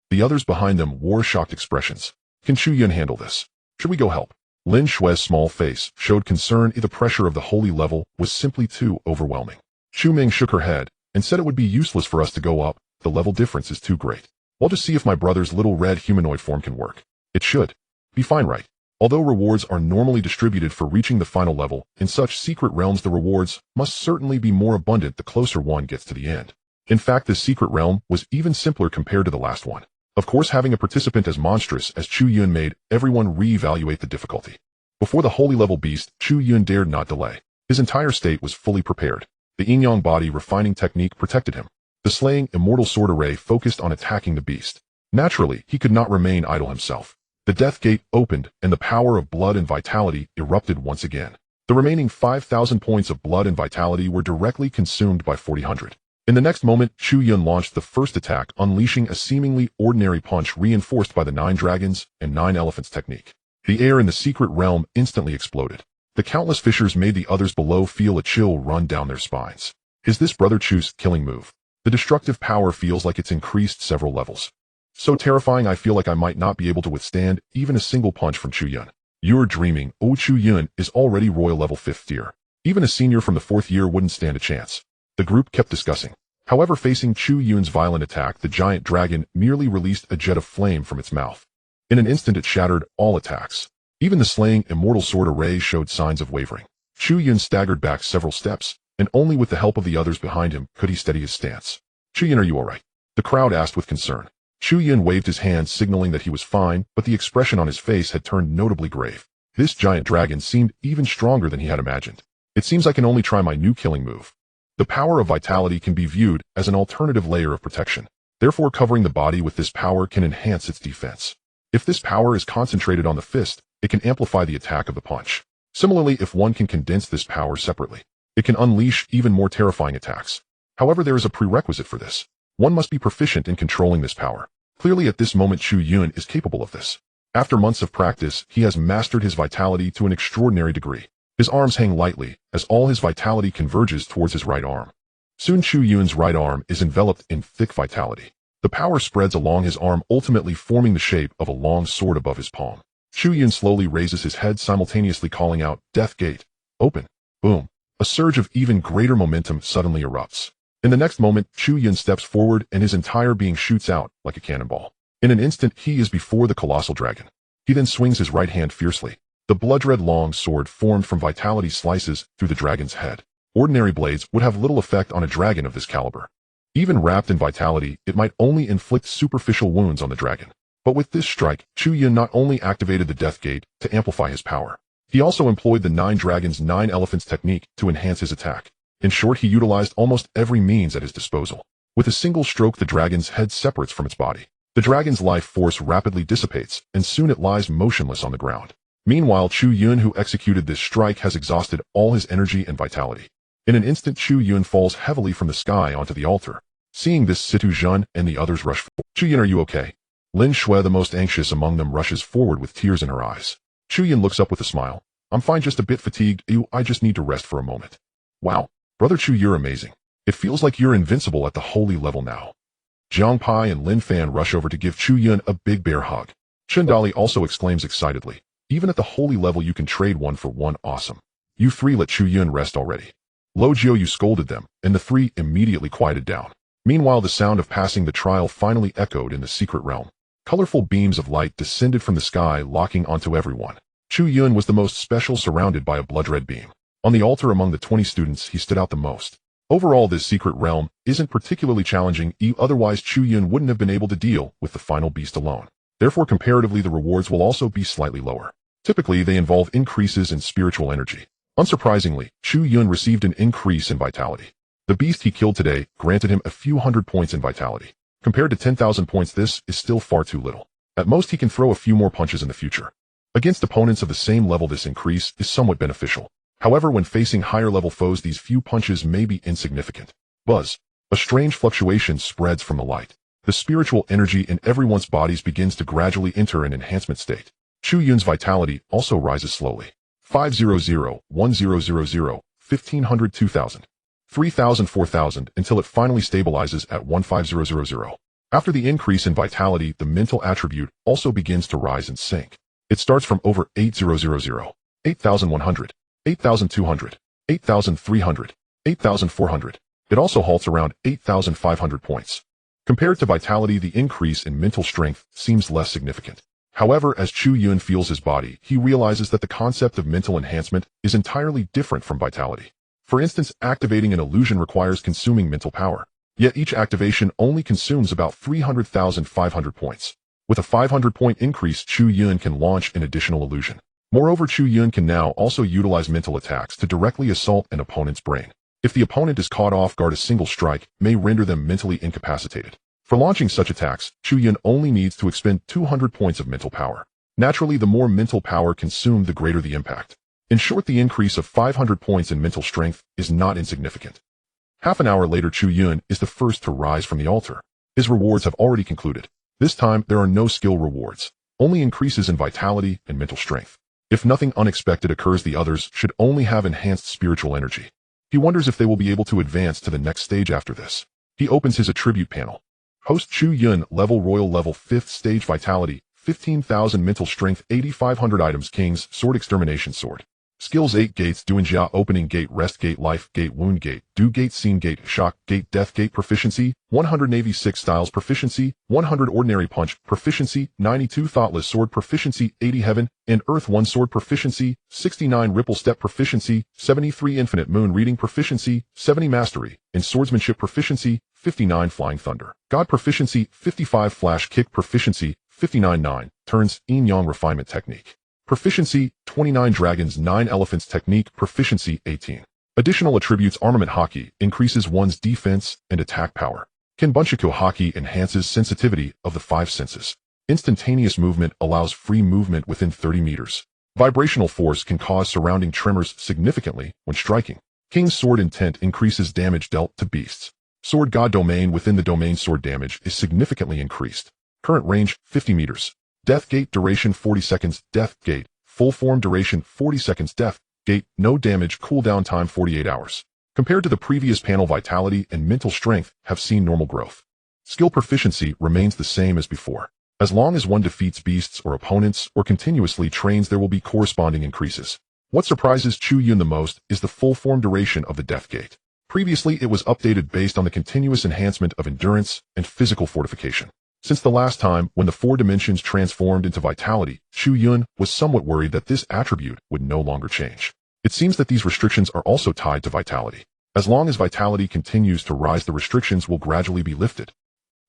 The others behind them wore shocked expressions. Can Chu Yun handle this? Should we go help? Lin Shui's small face showed concern. The pressure of the holy level was simply too overwhelming. Chu Ming shook her head and said it would be useless for us to go up, the level difference is too great. I'll just see if my brother's little red humanoid form can work. It should be fine, right? Although rewards are normally distributed for reaching the final level, in such secret realms the rewards must certainly be more abundant the closer one gets to the end. In fact, this secret realm was even simpler compared to the last one. Of course, having a participant as monstrous as Chu Yun made everyone re-evaluate the difficulty. Before the holy level beast, Chu Yun dared not delay. His entire state was fully prepared. The yin-yang body refining technique protected him. The Slaying Immortal Sword Array focused on attacking the beast. Naturally, he could not remain idle himself. The Death Gate opened, and the power of blood and vitality erupted once again. The remaining 5,000 points of blood and vitality were directly consumed by 4,000. In the next moment, Chu Yun launched the first attack, unleashing a seemingly ordinary punch reinforced by the 9 dragons and 9 elephants technique. The air in the secret realm instantly exploded. The countless fissures made the others below feel a chill run down their spines. Is this Brother Chu's killing move? The destructive power feels like it's increased several levels. So terrifying I feel like I might not be able to withstand even a single punch from Chu Yun. You're dreaming. Oh, Chu Yun is already royal level 5th tier. Even a senior from the 4th year wouldn't stand a chance. The group kept discussing. However, facing Chu Yun's violent attack, the giant dragon merely released a jet of flame from its mouth. In an instant it shattered all attacks. Even the slaying immortal sword array showed signs of wavering. Chu Yun staggered back several steps, and only with the help of the others behind him could he steady his stance. Chu Yun, are you alright? The crowd asked with concern. Chu Yun waved his hand signaling that he was fine, but the expression on his face had turned notably grave. This giant dragon seemed even stronger than he had imagined. It seems I can only try my new killing move. The power of vitality can be viewed as an alternative layer of protection. Therefore, covering the body with this power can enhance its defense. If this power is concentrated on the fist, it can amplify the attack of the punch. Similarly, if one can condense this power separately, it can unleash even more terrifying attacks. However, there is a prerequisite for this. One must be proficient in controlling this power. Clearly at this moment Chu Yun is capable of this. After months of practice, he has mastered his vitality to an extraordinary degree. His arms hang lightly, as all his vitality converges towards his right arm. Soon Chu Yun's right arm is enveloped in thick vitality. The power spreads along his arm, ultimately forming the shape of a long sword above his palm. Chu Yun slowly raises his head, simultaneously calling out, "Death Gate, open." Boom. A surge of even greater momentum suddenly erupts. In the next moment, Chu Yun steps forward and his entire being shoots out like a cannonball. In an instant, he is before the colossal dragon. He then swings his right hand fiercely. The blood-red long sword formed from vitality slices through the dragon's head. Ordinary blades would have little effect on a dragon of this caliber. Even wrapped in vitality, it might only inflict superficial wounds on the dragon. But with this strike, Chu Yun not only activated the Death Gate to amplify his power, he also employed the 9 Dragons 9 Elephants technique to enhance his attack. In short, he utilized almost every means at his disposal. With a single stroke, the dragon's head separates from its body. The dragon's life force rapidly dissipates, and soon it lies motionless on the ground. Meanwhile, Chu Yun, who executed this strike, has exhausted all his energy and vitality. In an instant, Chu Yun falls heavily from the sky onto the altar. Seeing this, Situ Zhun and the others rush forward. "Chu Yun, are you okay?" Lin Shui, the most anxious among them, rushes forward with tears in her eyes. Chu Yun looks up with a smile. "I'm fine, just a bit fatigued. I just need to rest for a moment." "Wow. Brother Chu, you're amazing. It feels like you're invincible at the holy level now." Jiang Pai and Lin Fan rush over to give Chu Yun a big bear hug. Chen Dali also exclaims excitedly, "Even at the holy level you can trade 1 for 1, awesome. You 3 let Chu Yun rest already." Lo Jiu, you scolded them, and the 3 immediately quieted down. Meanwhile, the sound of passing the trial finally echoed in the secret realm. Colorful beams of light descended from the sky, locking onto everyone. Chu Yun was the most special, surrounded by a blood-red beam. On the altar among the 20 students, he stood out the most. Overall, this secret realm isn't particularly challenging, otherwise Chu Yun wouldn't have been able to deal with the final beast alone. Therefore, comparatively, the rewards will also be slightly lower. Typically, they involve increases in spiritual energy. Unsurprisingly, Chu Yun received an increase in vitality. The beast he killed today granted him a few hundred points in vitality. Compared to 10,000 points, this is still far too little. At most, he can throw a few more punches in the future. Against opponents of the same level, this increase is somewhat beneficial. However, when facing higher-level foes, these few punches may be insignificant. Buzz. A strange fluctuation spreads from the light. The spiritual energy in everyone's bodies begins to gradually enter an enhancement state. Chu Yun's vitality also rises slowly. 500, 1000, 1500, 2000. 3000, 4000, until it finally stabilizes at 15000. After the increase in vitality, the mental attribute also begins to rise and sink. It starts from over 8000, 8100, 8200, 8300, 8400. It also halts around 8500 points. Compared to vitality, the increase in mental strength seems less significant. However, as Chu Yun feels his body, he realizes that the concept of mental enhancement is entirely different from vitality. For instance, activating an illusion requires consuming mental power. Yet each activation only consumes about 300,500 points. With a 500-point increase, Chu Yun can launch an additional illusion. Moreover, Chu Yun can now also utilize mental attacks to directly assault an opponent's brain. If the opponent is caught off guard, a single strike may render them mentally incapacitated. For launching such attacks, Chu Yun only needs to expend 200 points of mental power. Naturally, the more mental power consumed, the greater the impact. In short, the increase of 500 points in mental strength is not insignificant. Half an hour later, Chu Yun is the first to rise from the altar. His rewards have already concluded. This time, there are no skill rewards, only increases in vitality and mental strength. If nothing unexpected occurs, the others should only have enhanced spiritual energy. He wonders if they will be able to advance to the next stage after this. He opens his attribute panel. Host Chu Yun, level royal, level 5th stage vitality, 15,000 mental strength, 8,500 items, King's Sword, extermination sword. Skills 8 gates, Duanjia, opening gate, rest gate, life gate, wound gate, do gate, scene gate, shock gate, death gate, proficiency, 100 navy 6 styles, proficiency, 100 ordinary punch, proficiency, 92 thoughtless sword, proficiency, 80 heaven and earth 1 sword, proficiency, 69 ripple step, proficiency, 73 infinite moon reading, proficiency, 70 mastery in swordsmanship, proficiency, 59 flying thunder, god, proficiency, 55 flash kick, proficiency, 59 9 turns, yin yang refinement technique. Proficiency, 29 dragons, 9 elephants technique, proficiency, 18. Additional attributes, armament haki, increases one's defense and attack power. Kenbunchaku haki enhances sensitivity of the 5 senses. Instantaneous movement allows free movement within 30 meters. Vibrational force can cause surrounding tremors significantly when striking. King's Sword intent increases damage dealt to beasts. Sword god domain, within the domain sword damage is significantly increased. Current range, 50 meters. Death gate, duration 40 seconds, death gate, full form duration 40 seconds, death gate, no damage, cooldown time 48 hours. Compared to the previous panel, vitality and mental strength have seen normal growth. Skill proficiency remains the same as before. As long as one defeats beasts or opponents or continuously trains, there will be corresponding increases. What surprises Chu Yun the most is the full form duration of the death gate. Previously, it was updated based on the continuous enhancement of endurance and physical fortification. Since the last time when the 4 dimensions transformed into vitality, Chu Yun was somewhat worried that this attribute would no longer change. It seems that these restrictions are also tied to vitality. As long as vitality continues to rise, the restrictions will gradually be lifted.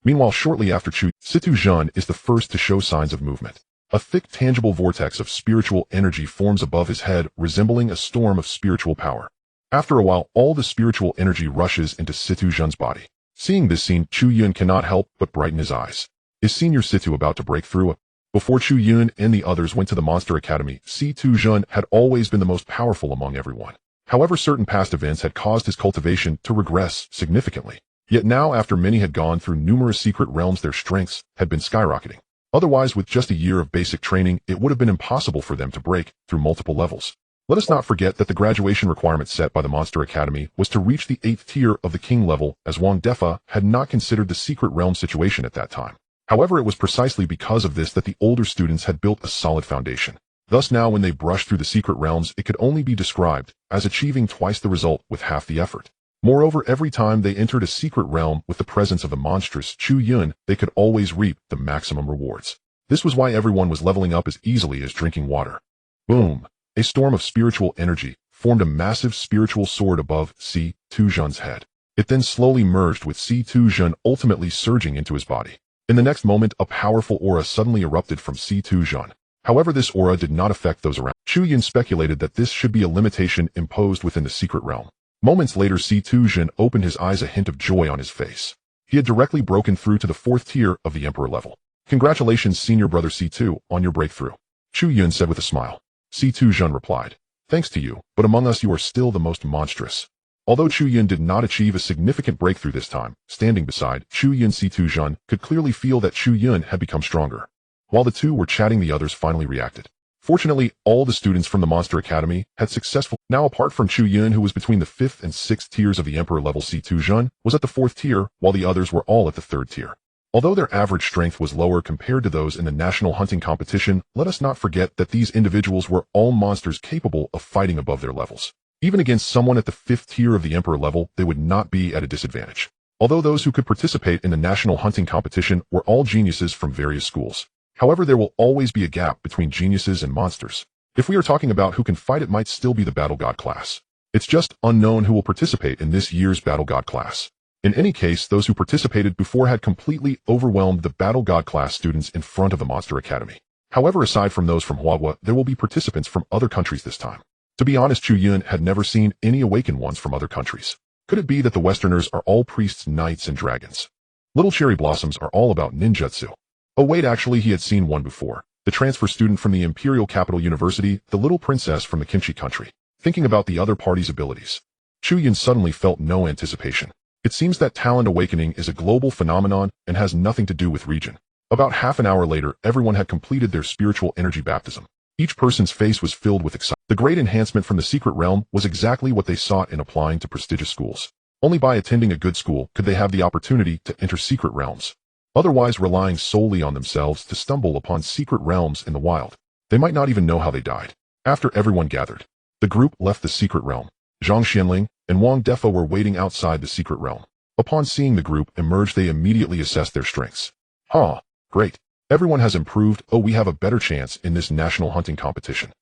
Meanwhile, shortly after Situ Zhan is the first to show signs of movement. A thick, tangible vortex of spiritual energy forms above his head, resembling a storm of spiritual power. After a while, all the spiritual energy rushes into Situ Zhan's body. Seeing this scene, Chu Yun cannot help but brighten his eyes. Is Senior Situ about to break through? Before Chu Yun and the others went to the Monster Academy, Situ Zhan had always been the most powerful among everyone. However, certain past events had caused his cultivation to regress significantly. Yet now, after many had gone through numerous secret realms, their strengths had been skyrocketing. Otherwise, with just a year of basic training, it would have been impossible for them to break through multiple levels. Let us not forget that the graduation requirement set by the Monster Academy was to reach the 8th tier of the King level, as Wang Defa had not considered the secret realm situation at that time. However, it was precisely because of this that the older students had built a solid foundation. Thus now, when they brushed through the secret realms, it could only be described as achieving twice the result with half the effort. Moreover, every time they entered a secret realm with the presence of the monstrous Chu Yun, they could always reap the maximum rewards. This was why everyone was leveling up as easily as drinking water. Boom! A storm of spiritual energy formed a massive spiritual sword above Situ Zhan's head. It then slowly merged with Situ Zhan, ultimately surging into his body. In the next moment, a powerful aura suddenly erupted from Situ Zhan. However, this aura did not affect those around. Chu Yun speculated that this should be a limitation imposed within the secret realm. Moments later, Situ Zhan opened his eyes, a hint of joy on his face. He had directly broken through to the 4th tier of the Emperor level. Congratulations, senior brother Situ, on your breakthrough, Chu Yun said with a smile. Situ Zhan replied, thanks to you, but among us you are still the most monstrous. Although Chu Yun did not achieve a significant breakthrough this time, standing beside Chu Yun, Situ Zhan could clearly feel that Chu Yun had become stronger. While the two were chatting, the others finally reacted. Fortunately, all the students from the Monster Academy had successfully. Now, apart from Chu Yun, who was between the 5th and 6th tiers of the Emperor level, Situ Zhan was at the 4th tier, while the others were all at the 3rd tier. Although their average strength was lower compared to those in the national hunting competition, let us not forget that these individuals were all monsters capable of fighting above their levels. Even against someone at the 5th tier of the Emperor level, they would not be at a disadvantage. Although those who could participate in the national hunting competition were all geniuses from various schools. However, there will always be a gap between geniuses and monsters. If we are talking about who can fight, it might still be the Battle God class. It's just unknown who will participate in this year's Battle God class. In any case, those who participated before had completely overwhelmed the Battle God class students in front of the Monster Academy. However, aside from those from Huahua, there will be participants from other countries this time. To be honest, Chu Yun had never seen any awakened ones from other countries. Could it be that the Westerners are all priests, knights, and dragons? Little cherry blossoms are all about ninjutsu. Oh wait, actually he had seen one before. The transfer student from the Imperial Capital University, the little princess from the Kimchi country. Thinking about the other party's abilities, Chu Yun suddenly felt no anticipation. It seems that talent awakening is a global phenomenon and has nothing to do with region. About half an hour later, everyone had completed their spiritual energy baptism. Each person's face was filled with excitement. The great enhancement from the secret realm was exactly what they sought in applying to prestigious schools. Only by attending a good school could they have the opportunity to enter secret realms. Otherwise, relying solely on themselves to stumble upon secret realms in the wild, they might not even know how they died. After everyone gathered, the group left the secret realm. Zhang Xianling and Wang Defa were waiting outside the secret realm. Upon seeing the group emerge, they immediately assessed their strengths. Great. Everyone has improved. Oh, we have a better chance in this national hunting competition.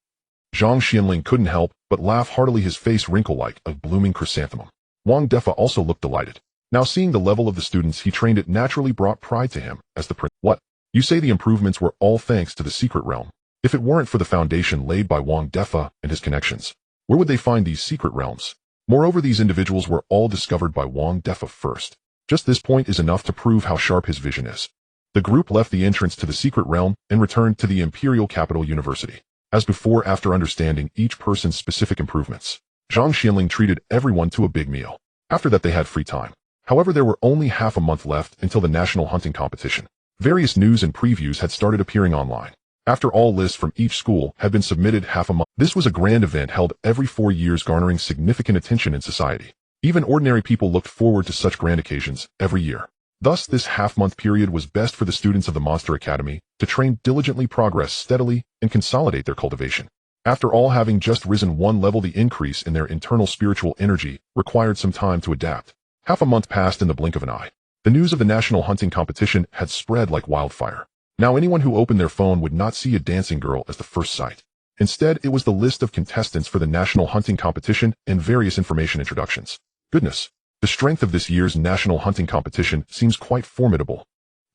Zhang Xianling couldn't help but laugh heartily, his face wrinkled like a blooming chrysanthemum. Wang Defa also looked delighted. Now seeing the level of the students he trained, it naturally brought pride to him as the prince. What? You say the improvements were all thanks to the secret realm? If it weren't for the foundation laid by Wang Defa and his connections, where would they find these secret realms? Moreover, these individuals were all discovered by Wang Defa first. Just this point is enough to prove how sharp his vision is. The group left the entrance to the secret realm and returned to the Imperial Capital University. As before, after understanding each person's specific improvements, Zhang Xianling treated everyone to a big meal. After that, they had free time. However, there were only half a month left until the national hunting competition. Various news and previews had started appearing online. After all lists from each school had been submitted half a month, this was a grand event held every 4 years, garnering significant attention in society. Even ordinary people looked forward to such grand occasions every year. Thus, this half-month period was best for the students of the Monster Academy to train diligently, progress steadily, and consolidate their cultivation. After all, having just risen one level, the increase in their internal spiritual energy required some time to adapt. Half a month passed in the blink of an eye. The news of the national hunting competition had spread like wildfire. Now anyone who opened their phone would not see a dancing girl as the first sight. Instead, it was the list of contestants for the national hunting competition and various information introductions. Goodness, the strength of this year's national hunting competition seems quite formidable.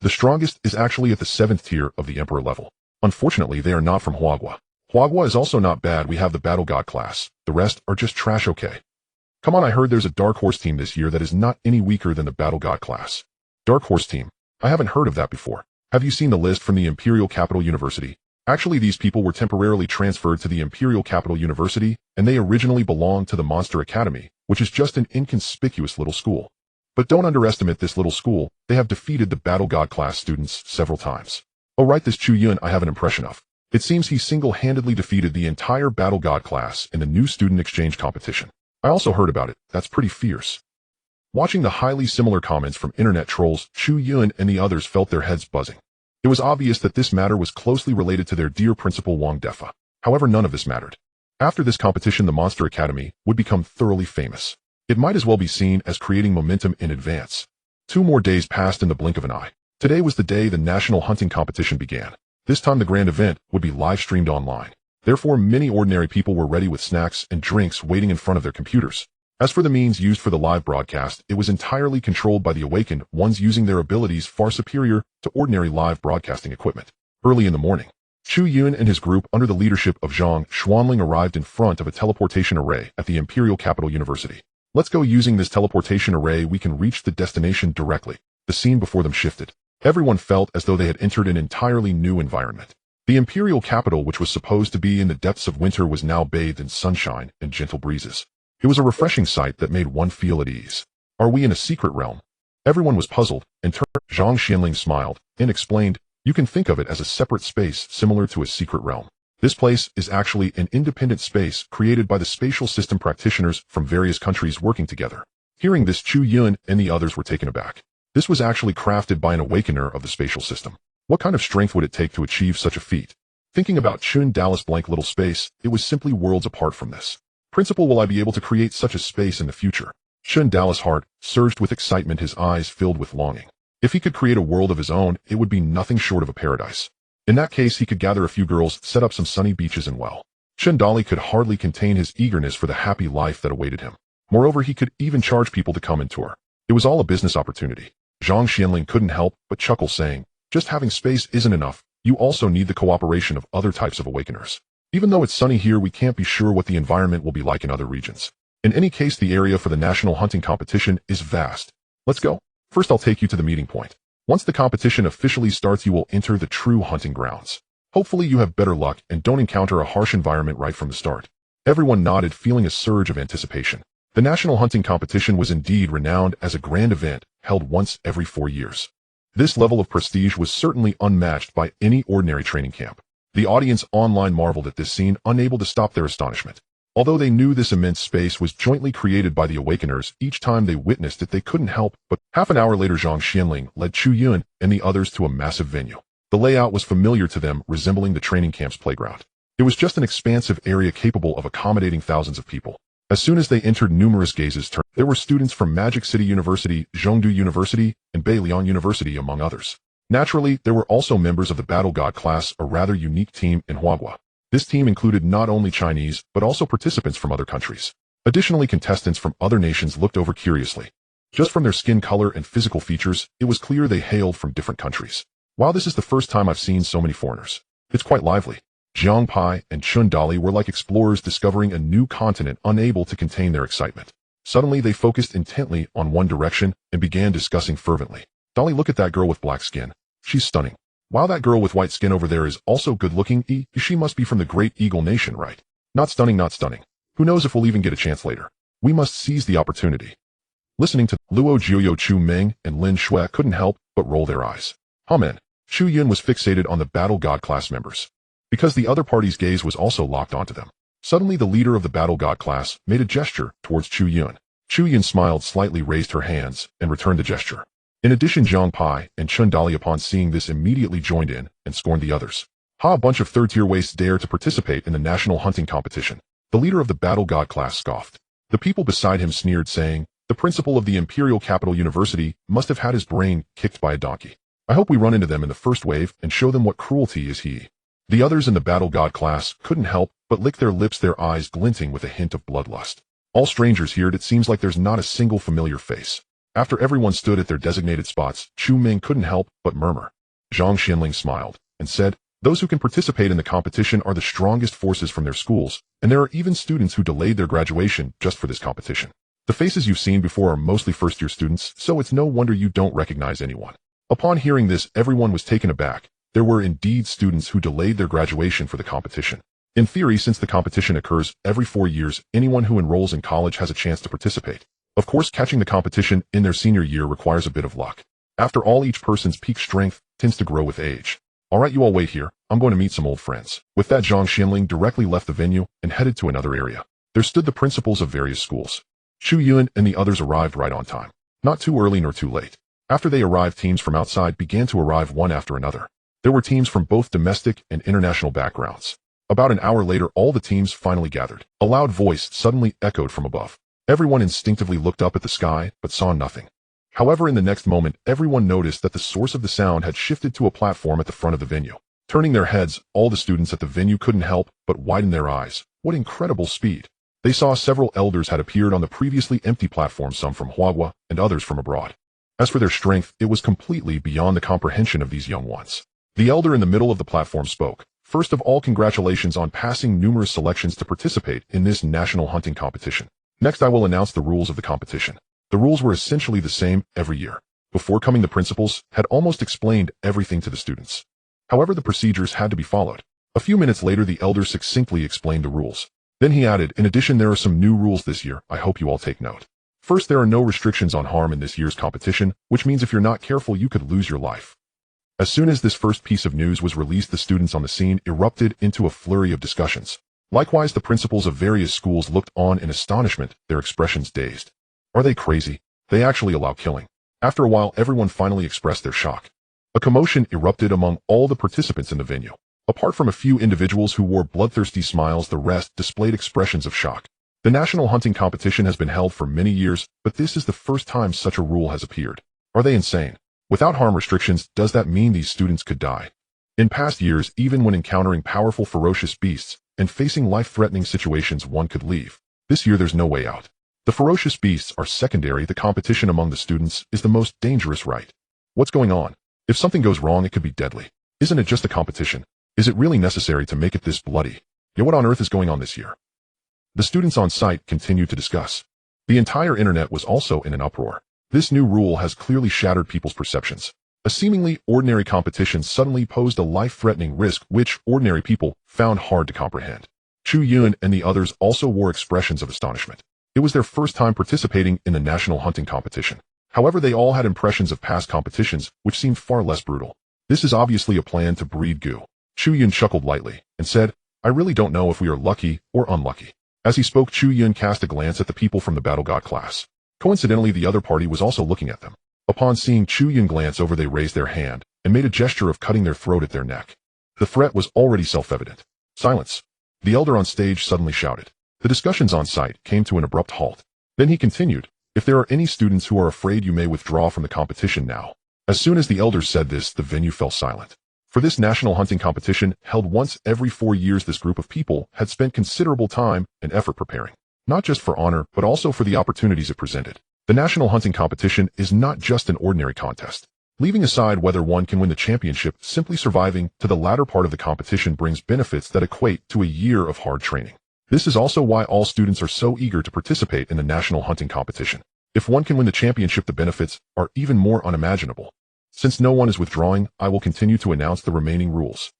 The strongest is actually at the 7th tier of the Emperor level. Unfortunately, they are not from Huagua. Huagua is also not bad. We have the Battle God class. The rest are just trash. Okay. Come on, I heard there's a Dark Horse team this year that is not any weaker than the Battle God class. Dark Horse team? I haven't heard of that before. Have you seen the list from the Imperial Capital University? Actually, these people were temporarily transferred to the Imperial Capital University, and they originally belonged to the Monster Academy, which is just an inconspicuous little school. But don't underestimate this little school. They have defeated the Battle God class students several times. Oh right, this Chu Yun I have an impression of. It seems he single-handedly defeated the entire Battle God class in the new student exchange competition. I also heard about it. That's pretty fierce. Watching the highly similar comments from internet trolls, Chu Yun and the others felt their heads buzzing. It was obvious that this matter was closely related to their dear principal Wang Defa. However, none of this mattered. After this competition, the Monster Academy would become thoroughly famous. It might as well be seen as creating momentum in advance. 2 more days passed in the blink of an eye. Today was the day the national hunting competition began. This time the grand event would be live-streamed online. Therefore, many ordinary people were ready with snacks and drinks waiting in front of their computers. As for the means used for the live broadcast, it was entirely controlled by the awakened ones, using their abilities far superior to ordinary live broadcasting equipment. Early in the morning, Chu Yun and his group, under the leadership of Zhang Xianling, arrived in front of a teleportation array at the Imperial Capital University. Let's go. Using this teleportation array, we can reach the destination directly. The scene before them shifted. Everyone felt as though they had entered an entirely new environment. The Imperial Capital, which was supposed to be in the depths of winter, was now bathed in sunshine and gentle breezes. It was a refreshing sight that made one feel at ease. Are we in a secret realm? Everyone was puzzled, and Zhang Xianling smiled and explained, you can think of it as a separate space similar to a secret realm. This place is actually an independent space created by the spatial system practitioners from various countries working together. Hearing this, Chu Yun and the others were taken aback. This was actually crafted by an awakener of the spatial system. What kind of strength would it take to achieve such a feat? Thinking about Chun Dallas blank little space, it was simply worlds apart from this. Principal, will I be able to create such a space in the future? Chun Dallas' heart surged with excitement, his eyes filled with longing. If he could create a world of his own, it would be nothing short of a paradise. In that case, he could gather a few girls, set up some sunny beaches, and well, Chun Dali could hardly contain his eagerness for the happy life that awaited him. Moreover, he could even charge people to come and tour. It was all a business opportunity. Zhang Xianling couldn't help but chuckle, saying, just having space isn't enough. You also need the cooperation of other types of awakeners. Even though it's sunny here, we can't be sure what the environment will be like in other regions. In any case, the area for the national hunting competition is vast. Let's go. First, I'll take you to the meeting point. Once the competition officially starts, you will enter the true hunting grounds. Hopefully you have better luck and don't encounter a harsh environment right from the start. Everyone nodded, feeling a surge of anticipation. The national hunting competition was indeed renowned as a grand event held once every 4 years. This level of prestige was certainly unmatched by any ordinary training camp. The audience online marveled at this scene, unable to stop their astonishment. Although they knew this immense space was jointly created by the Awakeners, each time they witnessed it they couldn't help but. Half an hour later, Zhang Xianling led Chu Yun and the others to a massive venue. The layout was familiar to them, resembling the training camp's playground. It was just an expansive area capable of accommodating thousands of people. As soon as they entered, numerous gazes turned. There were students from Magic City University, Zhongdu University, and Beiliang University, among others. Naturally, there were also members of the Battle God class, a rather unique team in Huagua. This team included not only Chinese, but also participants from other countries. Additionally, contestants from other nations looked over curiously. Just from their skin color and physical features, it was clear they hailed from different countries. Wow, this is the first time I've seen so many foreigners. It's quite lively. Jiang Pai and Chun Dali were like explorers discovering a new continent, unable to contain their excitement. Suddenly, they focused intently on one direction and began discussing fervently. Dali, look at that girl with black skin. She's stunning. Wow, that girl with white skin over there is also good-looking. She must be from the Great Eagle Nation, right? Not stunning, not stunning. Who knows if we'll even get a chance later. We must seize the opportunity. Listening to Luo Jiuyo, Chu Meng, and Lin Shui couldn't help but roll their eyes. Amen. Chu Yun was fixated on the Battle God class members. Because the other party's gaze was also locked onto them. Suddenly, the leader of the Battle God class made a gesture towards Chu Yun. Chu Yun smiled slightly, raised her hands, and returned the gesture. In addition, Zhang Pai and Chun Dali, upon seeing this, immediately joined in and scorned the others. A bunch of third-tier wastes dare to participate in the national hunting competition. The leader of the Battle God class scoffed. The people beside him sneered, saying, the principal of the Imperial Capital University must have had his brain kicked by a donkey. I hope we run into them in the first wave and show them what cruelty is. The others in the Battle God class couldn't help but lick their lips, their eyes glinting with a hint of bloodlust. All strangers here, it seems like there's not a single familiar face. After everyone stood at their designated spots, Chu Ming couldn't help but murmur. Zhang Xianling smiled and said, those who can participate in the competition are the strongest forces from their schools, and there are even students who delayed their graduation just for this competition. The faces you've seen before are mostly first-year students, so it's no wonder you don't recognize anyone. Upon hearing this, everyone was taken aback. There were indeed students who delayed their graduation for the competition. In theory, since the competition occurs every 4 years, anyone who enrolls in college has a chance to participate. Of course, catching the competition in their senior year requires a bit of luck. After all, each person's peak strength tends to grow with age. Alright, you all wait here. I'm going to meet some old friends. With that, Zhang Xianling directly left the venue and headed to another area. There stood the principals of various schools. Chu Yun and the others arrived right on time. Not too early nor too late. After they arrived, teams from outside began to arrive one after another. There were teams from both domestic and international backgrounds. About an hour later, all the teams finally gathered. A loud voice suddenly echoed from above. Everyone instinctively looked up at the sky, but saw nothing. However, in the next moment, everyone noticed that the source of the sound had shifted to a platform at the front of the venue. Turning their heads, all the students at the venue couldn't help but widen their eyes. What incredible speed! They saw several elders had appeared on the previously empty platform, some from Huagua and others from abroad. As for their strength, it was completely beyond the comprehension of these young ones. The elder in the middle of the platform spoke. First of all, congratulations on passing numerous selections to participate in this national hunting competition. Next, I will announce the rules of the competition. The rules were essentially the same every year. Before coming, the principals had almost explained everything to the students. However, the procedures had to be followed. A few minutes later, the elder succinctly explained the rules. Then he added, in addition, there are some new rules this year. I hope you all take note. First, there are no restrictions on harm in this year's competition, which means if you're not careful, you could lose your life. As soon as this first piece of news was released, the students on the scene erupted into a flurry of discussions. Likewise, the principals of various schools looked on in astonishment, their expressions dazed. Are they crazy? They actually allow killing. After a while, everyone finally expressed their shock. A commotion erupted among all the participants in the venue. Apart from a few individuals who wore bloodthirsty smiles, the rest displayed expressions of shock. The national hunting competition has been held for many years, but this is the first time such a rule has appeared. Are they insane? Without harm restrictions, does that mean these students could die? In past years, even when encountering powerful, ferocious beasts and facing life-threatening situations, one could leave. This year, there's no way out. The ferocious beasts are secondary. The competition among the students is the most dangerous, right? What's going on? If something goes wrong, it could be deadly. Isn't it just a competition? Is it really necessary to make it this bloody? Yet what on earth is going on this year? The students on site continued to discuss. The entire internet was also in an uproar. This new rule has clearly shattered people's perceptions. A seemingly ordinary competition suddenly posed a life-threatening risk which ordinary people found hard to comprehend. Chu Yun and the others also wore expressions of astonishment. It was their first time participating in the national hunting competition. However, they all had impressions of past competitions which seemed far less brutal. This is obviously a plan to breed goo. Chu Yun chuckled lightly and said, I really don't know if we are lucky or unlucky. As he spoke, Chu Yun cast a glance at the people from the Battle God class. Coincidentally, the other party was also looking at them. Upon seeing Chu Yun glance over, they raised their hand and made a gesture of cutting their throat at their neck. The threat was already self-evident. Silence. The elder on stage suddenly shouted. The discussions on site came to an abrupt halt. Then he continued, if there are any students who are afraid, you may withdraw from the competition now. As soon as the elder said this, the venue fell silent. For this national hunting competition, held once every 4 years, this group of people had spent considerable time and effort preparing, not just for honor, but also for the opportunities it presented. The national hunting competition is not just an ordinary contest. Leaving aside whether one can win the championship, simply surviving to the latter part of the competition brings benefits that equate to a year of hard training. This is also why all students are so eager to participate in the national hunting competition. If one can win the championship, the benefits are even more unimaginable. Since no one is withdrawing, I will continue to announce the remaining rules.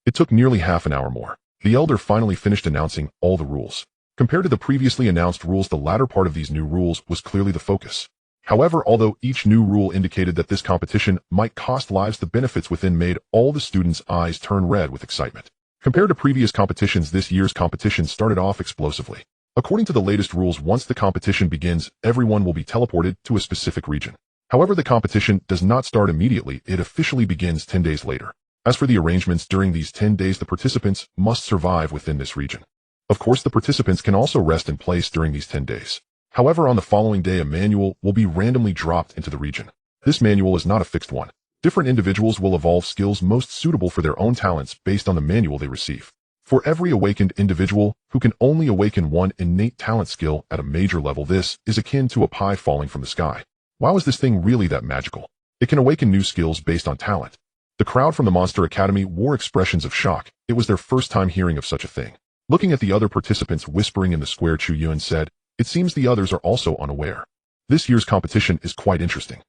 It took nearly half an hour more. The elder finally finished announcing all the rules. Compared to the previously announced rules, the latter part of these new rules was clearly the focus. However, although each new rule indicated that this competition might cost lives, the benefits within made all the students' eyes turn red with excitement. Compared to previous competitions, this year's competition started off explosively. According to the latest rules, once the competition begins, everyone will be teleported to a specific region. However, the competition does not start immediately. It officially begins 10 days later. As for the arrangements, during these 10 days, the participants must survive within this region. Of course, the participants can also rest in place during these 10 days. However, on the following day, a manual will be randomly dropped into the region. This manual is not a fixed one. Different individuals will evolve skills most suitable for their own talents based on the manual they receive. For every awakened individual who can only awaken one innate talent skill at a major level, this is akin to a pie falling from the sky. Wow, is this thing really that magical? It can awaken new skills based on talent. The crowd from the Monster Academy wore expressions of shock. It was their first time hearing of such a thing. Looking at the other participants whispering in the square, Chu Yun said, it seems the others are also unaware. This year's competition is quite interesting.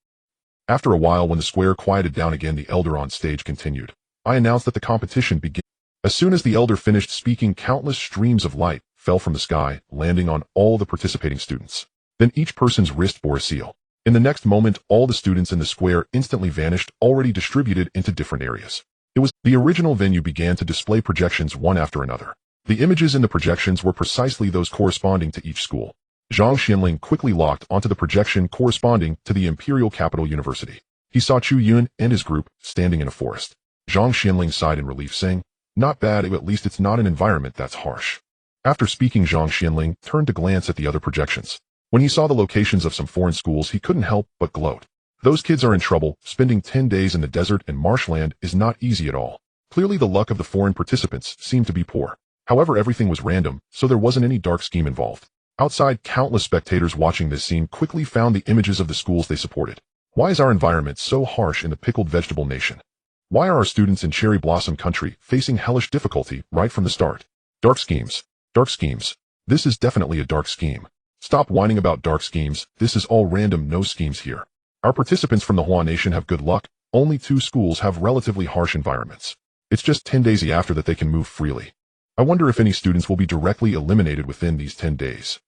After a while, when the square quieted down again, the elder on stage continued. I announced that the competition began. As soon as the elder finished speaking, countless streams of light fell from the sky, landing on all the participating students. Then each person's wrist bore a seal. In the next moment, all the students in the square instantly vanished, already distributed into different areas. The original venue began to display projections one after another. The images in the projections were precisely those corresponding to each school. Zhang Xianling quickly locked onto the projection corresponding to the Imperial Capital University. He saw Chu Yun and his group standing in a forest. Zhang Xianling sighed in relief, saying, not bad, at least it's not an environment that's harsh. After speaking, Zhang Xianling turned to glance at the other projections. When he saw the locations of some foreign schools, he couldn't help but gloat. Those kids are in trouble. Spending 10 days in the desert and marshland is not easy at all. Clearly the luck of the foreign participants seemed to be poor. However, everything was random, so there wasn't any dark scheme involved. Outside, countless spectators watching this scene quickly found the images of the schools they supported. Why is our environment so harsh in the pickled vegetable nation? Why are our students in Cherry Blossom Country facing hellish difficulty right from the start? Dark schemes. Dark schemes. This is definitely a dark scheme. Stop whining about dark schemes. This is all random, no schemes here. Our participants from the Hua Nation have good luck. Only 2 schools have relatively harsh environments. It's just 10 days after that they can move freely. I wonder if any students will be directly eliminated within these 10 days.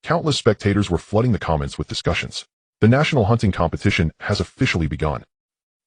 Countless spectators were flooding the comments with discussions. The national hunting competition has officially begun.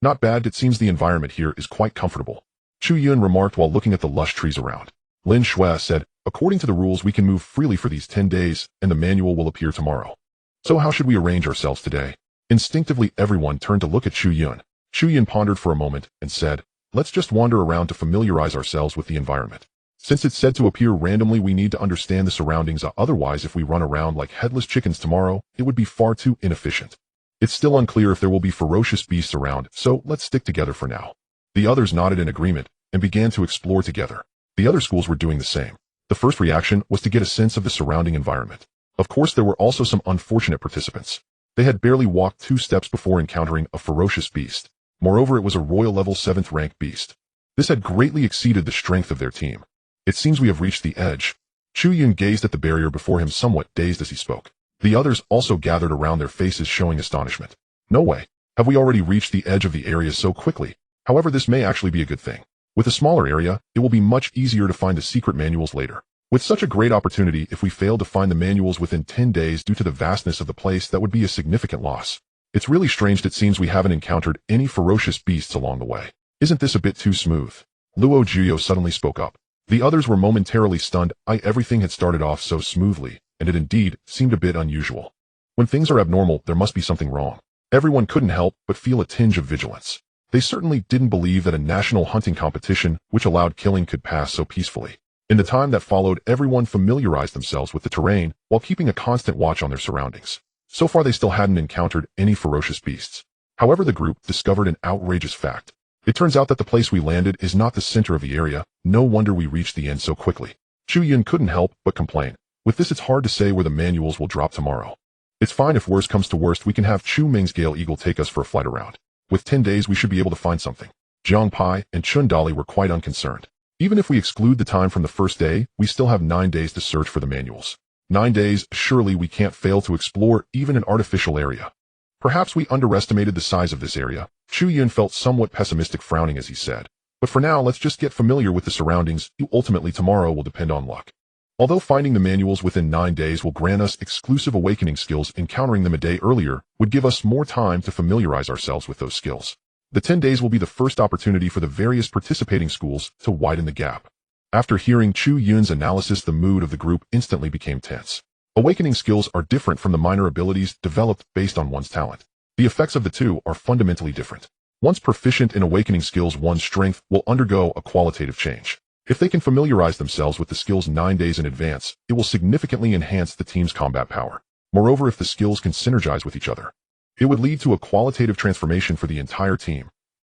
Not bad, it seems the environment here is quite comfortable. Chu Yun remarked while looking at the lush trees around. Lin Shui said, according to the rules, we can move freely for these 10 days, and the manual will appear tomorrow. So how should we arrange ourselves today? Instinctively, everyone turned to look at Chu Yun. Chu Yun pondered for a moment and said, let's just wander around to familiarize ourselves with the environment. Since it's said to appear randomly, we need to understand the surroundings, otherwise if we run around like headless chickens tomorrow, it would be far too inefficient. It's still unclear if there will be ferocious beasts around, so let's stick together for now. The others nodded in agreement and began to explore together. The other schools were doing the same. The first reaction was to get a sense of the surrounding environment. Of course, there were also some unfortunate participants. They had barely walked 2 steps before encountering a ferocious beast. Moreover, it was a royal level 7th rank beast. This had greatly exceeded the strength of their team. It seems we have reached the edge. Chu Yun gazed at the barrier before him, somewhat dazed as he spoke. The others also gathered around, their faces showing astonishment. No way. Have we already reached the edge of the area so quickly? However, this may actually be a good thing. With a smaller area, it will be much easier to find the secret manuals later. With such a great opportunity, if we fail to find the manuals within 10 days due to the vastness of the place, that would be a significant loss. It's really strange, it seems we haven't encountered any ferocious beasts along the way. Isn't this a bit too smooth? Luo Juyo suddenly spoke up. The others were momentarily stunned. Everything had started off so smoothly, and it indeed seemed a bit unusual. When things are abnormal, there must be something wrong. Everyone couldn't help but feel a tinge of vigilance. They certainly didn't believe that a national hunting competition which allowed killing could pass so peacefully. In the time that followed, everyone familiarized themselves with the terrain while keeping a constant watch on their surroundings. So far they still hadn't encountered any ferocious beasts. However, the group discovered an outrageous fact. It turns out that the place we landed is not the center of the area. No wonder we reached the end so quickly. Chu Yun couldn't help but complain. With this, it's hard to say where the manuals will drop tomorrow. It's fine if worst comes to worst, we can have Chu Ming's Gale Eagle take us for a flight around. With 10 days we should be able to find something. Jiang Pai and Chun Dali were quite unconcerned. Even if we exclude the time from the first day, we still have 9 days to search for the manuals. 9 days, surely we can't fail to explore even an artificial area. Perhaps we underestimated the size of this area. Chu Yun felt somewhat pessimistic, frowning as he said. But for now, let's just get familiar with the surroundings. Ultimately, tomorrow will depend on luck. Although finding the manuals within 9 days will grant us exclusive awakening skills, encountering them a day earlier would give us more time to familiarize ourselves with those skills. The 10 days will be the first opportunity for the various participating schools to widen the gap. After hearing Chu Yun's analysis, the mood of the group instantly became tense. Awakening skills are different from the minor abilities developed based on one's talent. The effects of the two are fundamentally different. Once proficient in awakening skills, one's strength will undergo a qualitative change. If they can familiarize themselves with the skills 9 days in advance, it will significantly enhance the team's combat power. Moreover, if the skills can synergize with each other, it would lead to a qualitative transformation for the entire team.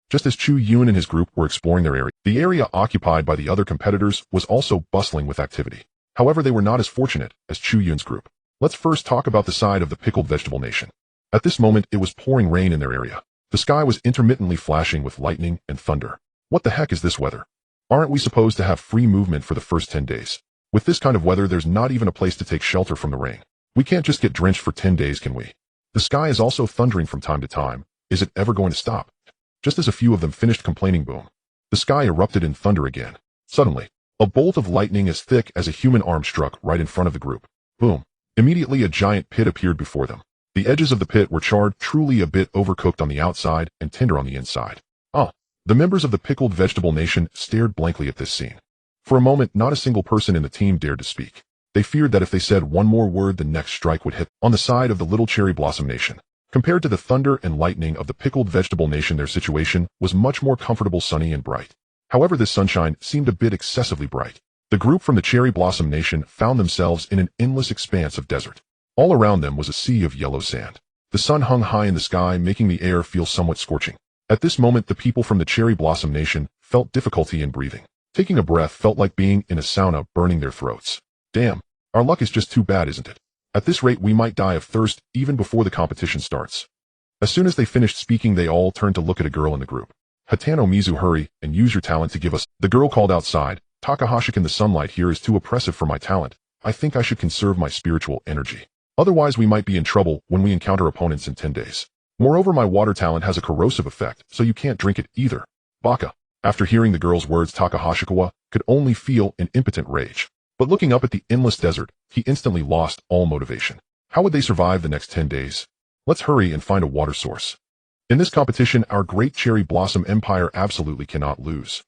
Just as Chu Yun and his group were exploring their area, the area occupied by the other competitors was also bustling with activity. However, they were not as fortunate as Chu Yun's group. Let's first talk about the side of the Pickled Vegetable Nation. At this moment, it was pouring rain in their area. The sky was intermittently flashing with lightning and thunder. What the heck is this weather? Aren't we supposed to have free movement for the first 10 days? With this kind of weather, there's not even a place to take shelter from the rain. We can't just get drenched for 10 days, can we? The sky is also thundering from time to time. Is it ever going to stop? Just as a few of them finished complaining, boom, the sky erupted in thunder again. Suddenly, a bolt of lightning as thick as a human arm struck right in front of the group. Boom. Immediately a giant pit appeared before them. The edges of the pit were charred, truly a bit overcooked on the outside and tender on the inside. The members of the Pickled Vegetable Nation stared blankly at this scene. For a moment, not a single person in the team dared to speak. They feared that if they said one more word, the next strike would hit on the side of the Little Cherry Blossom Nation. Compared to the thunder and lightning of the Pickled Vegetable Nation, their situation was much more comfortable, sunny and bright. However, this sunshine seemed a bit excessively bright. The group from the Cherry Blossom Nation found themselves in an endless expanse of desert. All around them was a sea of yellow sand. The sun hung high in the sky, making the air feel somewhat scorching. At this moment, the people from the Cherry Blossom Nation felt difficulty in breathing. Taking a breath felt like being in a sauna, burning their throats. Damn, our luck is just too bad, isn't it? At this rate, we might die of thirst even before the competition starts. As soon as they finished speaking, they all turned to look at a girl in the group. Hatano Mizu, hurry and use your talent to give us. The girl called outside. Takahashi, the sunlight here is too oppressive for my talent. I think I should conserve my spiritual energy. Otherwise, we might be in trouble when we encounter opponents in 10 days. Moreover, my water talent has a corrosive effect, so you can't drink it either. Baka. After hearing the girl's words, Takahashikawa could only feel an impotent rage. But looking up at the endless desert, he instantly lost all motivation. How would they survive the next 10 days? Let's hurry and find a water source. In this competition, our great Cherry Blossom Empire absolutely cannot lose.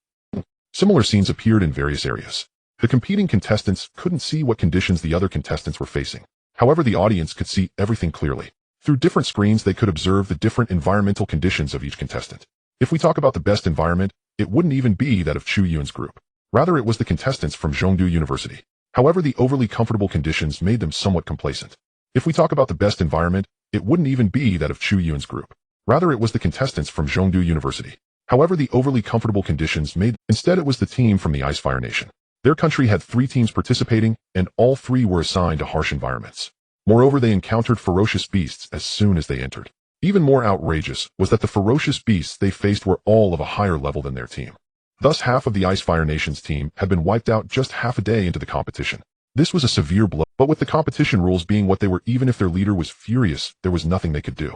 Similar scenes appeared in various areas. The competing contestants couldn't see what conditions the other contestants were facing. However, the audience could see everything clearly. Through different screens, they could observe the different environmental conditions of each contestant. If we talk about the best environment, it wouldn't even be that of Chu Yun's group. Rather, it was the contestants from Zhongdu University. However, the overly comfortable conditions made them somewhat complacent. If we talk about the best environment, it wouldn't even be that of Chu Yun's group. Rather, it was the contestants from Zhongdu University. However, the overly comfortable conditions instead it was the team from the Icefire Nation. Their country had 3 teams participating, and all 3 were assigned to harsh environments. Moreover, they encountered ferocious beasts as soon as they entered. Even more outrageous was that the ferocious beasts they faced were all of a higher level than their team. Thus, half of the Icefire Nation's team had been wiped out just half a day into the competition. This was a severe blow, but with the competition rules being what they were, even if their leader was furious, there was nothing they could do.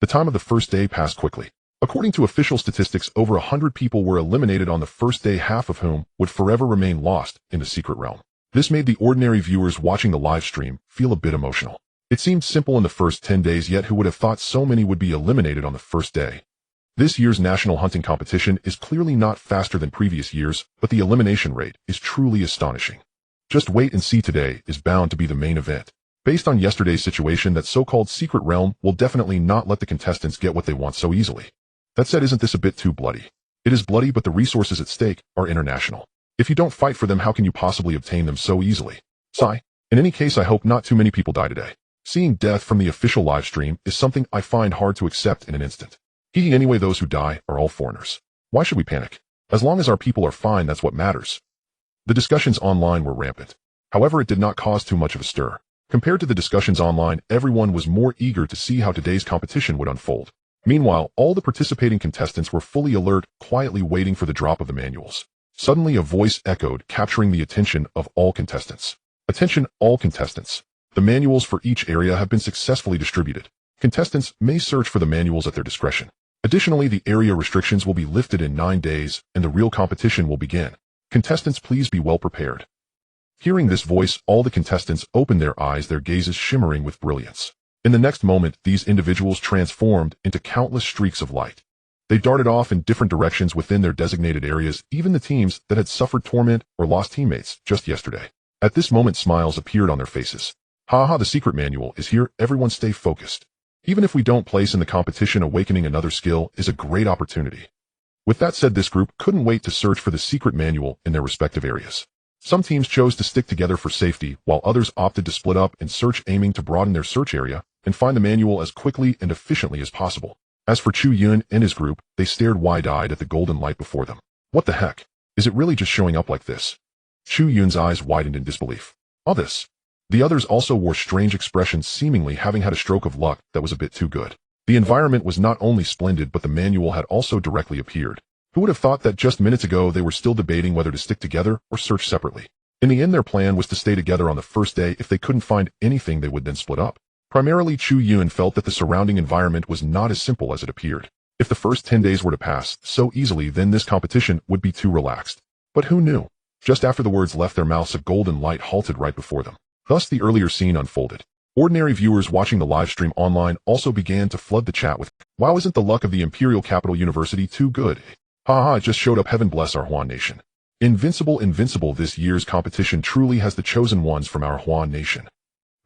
The time of the first day passed quickly. According to official statistics, over 100 people were eliminated on the first day, half of whom would forever remain lost in the secret realm. This made the ordinary viewers watching the live stream feel a bit emotional. It seemed simple in the first 10 days, yet who would have thought so many would be eliminated on the first day? This year's national hunting competition is clearly not faster than previous years, but the elimination rate is truly astonishing. Just wait and see, today is bound to be the main event. Based on yesterday's situation, that so-called secret realm will definitely not let the contestants get what they want so easily. That said, isn't this a bit too bloody? It is bloody, but the resources at stake are international. If you don't fight for them, how can you possibly obtain them so easily? Sigh. In any case, I hope not too many people die today. Seeing death from the official live stream is something I find hard to accept in an instant. Anyway, those who die are all foreigners. Why should we panic? As long as our people are fine, that's what matters. The discussions online were rampant. However, it did not cause too much of a stir. Compared to the discussions online, everyone was more eager to see how today's competition would unfold. Meanwhile, all the participating contestants were fully alert, quietly waiting for the drop of the manuals. Suddenly, a voice echoed, capturing the attention of all contestants. Attention, all contestants. The manuals for each area have been successfully distributed. Contestants may search for the manuals at their discretion. Additionally, the area restrictions will be lifted in 9 days, and the real competition will begin. Contestants, please be well prepared. Hearing this voice, all the contestants opened their eyes, their gazes shimmering with brilliance. In the next moment, these individuals transformed into countless streaks of light. They darted off in different directions within their designated areas, even the teams that had suffered torment or lost teammates just yesterday. At this moment, smiles appeared on their faces. Haha, the secret manual is here, everyone stay focused. Even if we don't place in the competition, awakening another skill is a great opportunity. With that said, this group couldn't wait to search for the secret manual in their respective areas. Some teams chose to stick together for safety, while others opted to split up and search, aiming to broaden their search area and find the manual as quickly and efficiently as possible. As for Chu Yun and his group, they stared wide-eyed at the golden light before them. What the heck? Is it really just showing up like this? Chu Yun's eyes widened in disbelief. All this? The others also wore strange expressions, seemingly having had a stroke of luck that was a bit too good. The environment was not only splendid, but the manual had also directly appeared. Who would have thought that just minutes ago they were still debating whether to stick together or search separately? In the end, their plan was to stay together on the first day. If they couldn't find anything, they would then split up. Primarily, Chu Yun felt that the surrounding environment was not as simple as it appeared. If the first 10 days were to pass so easily, then this competition would be too relaxed. But who knew? Just after the words left their mouths, a golden light halted right before them. Thus, the earlier scene unfolded. Ordinary viewers watching the live stream online also began to flood the chat with, "Wow, isn't the luck of the Imperial Capital University too good? Haha, it just showed up. Heaven bless our Huan nation. Invincible, invincible. This year's competition truly has the chosen ones from our Huan nation.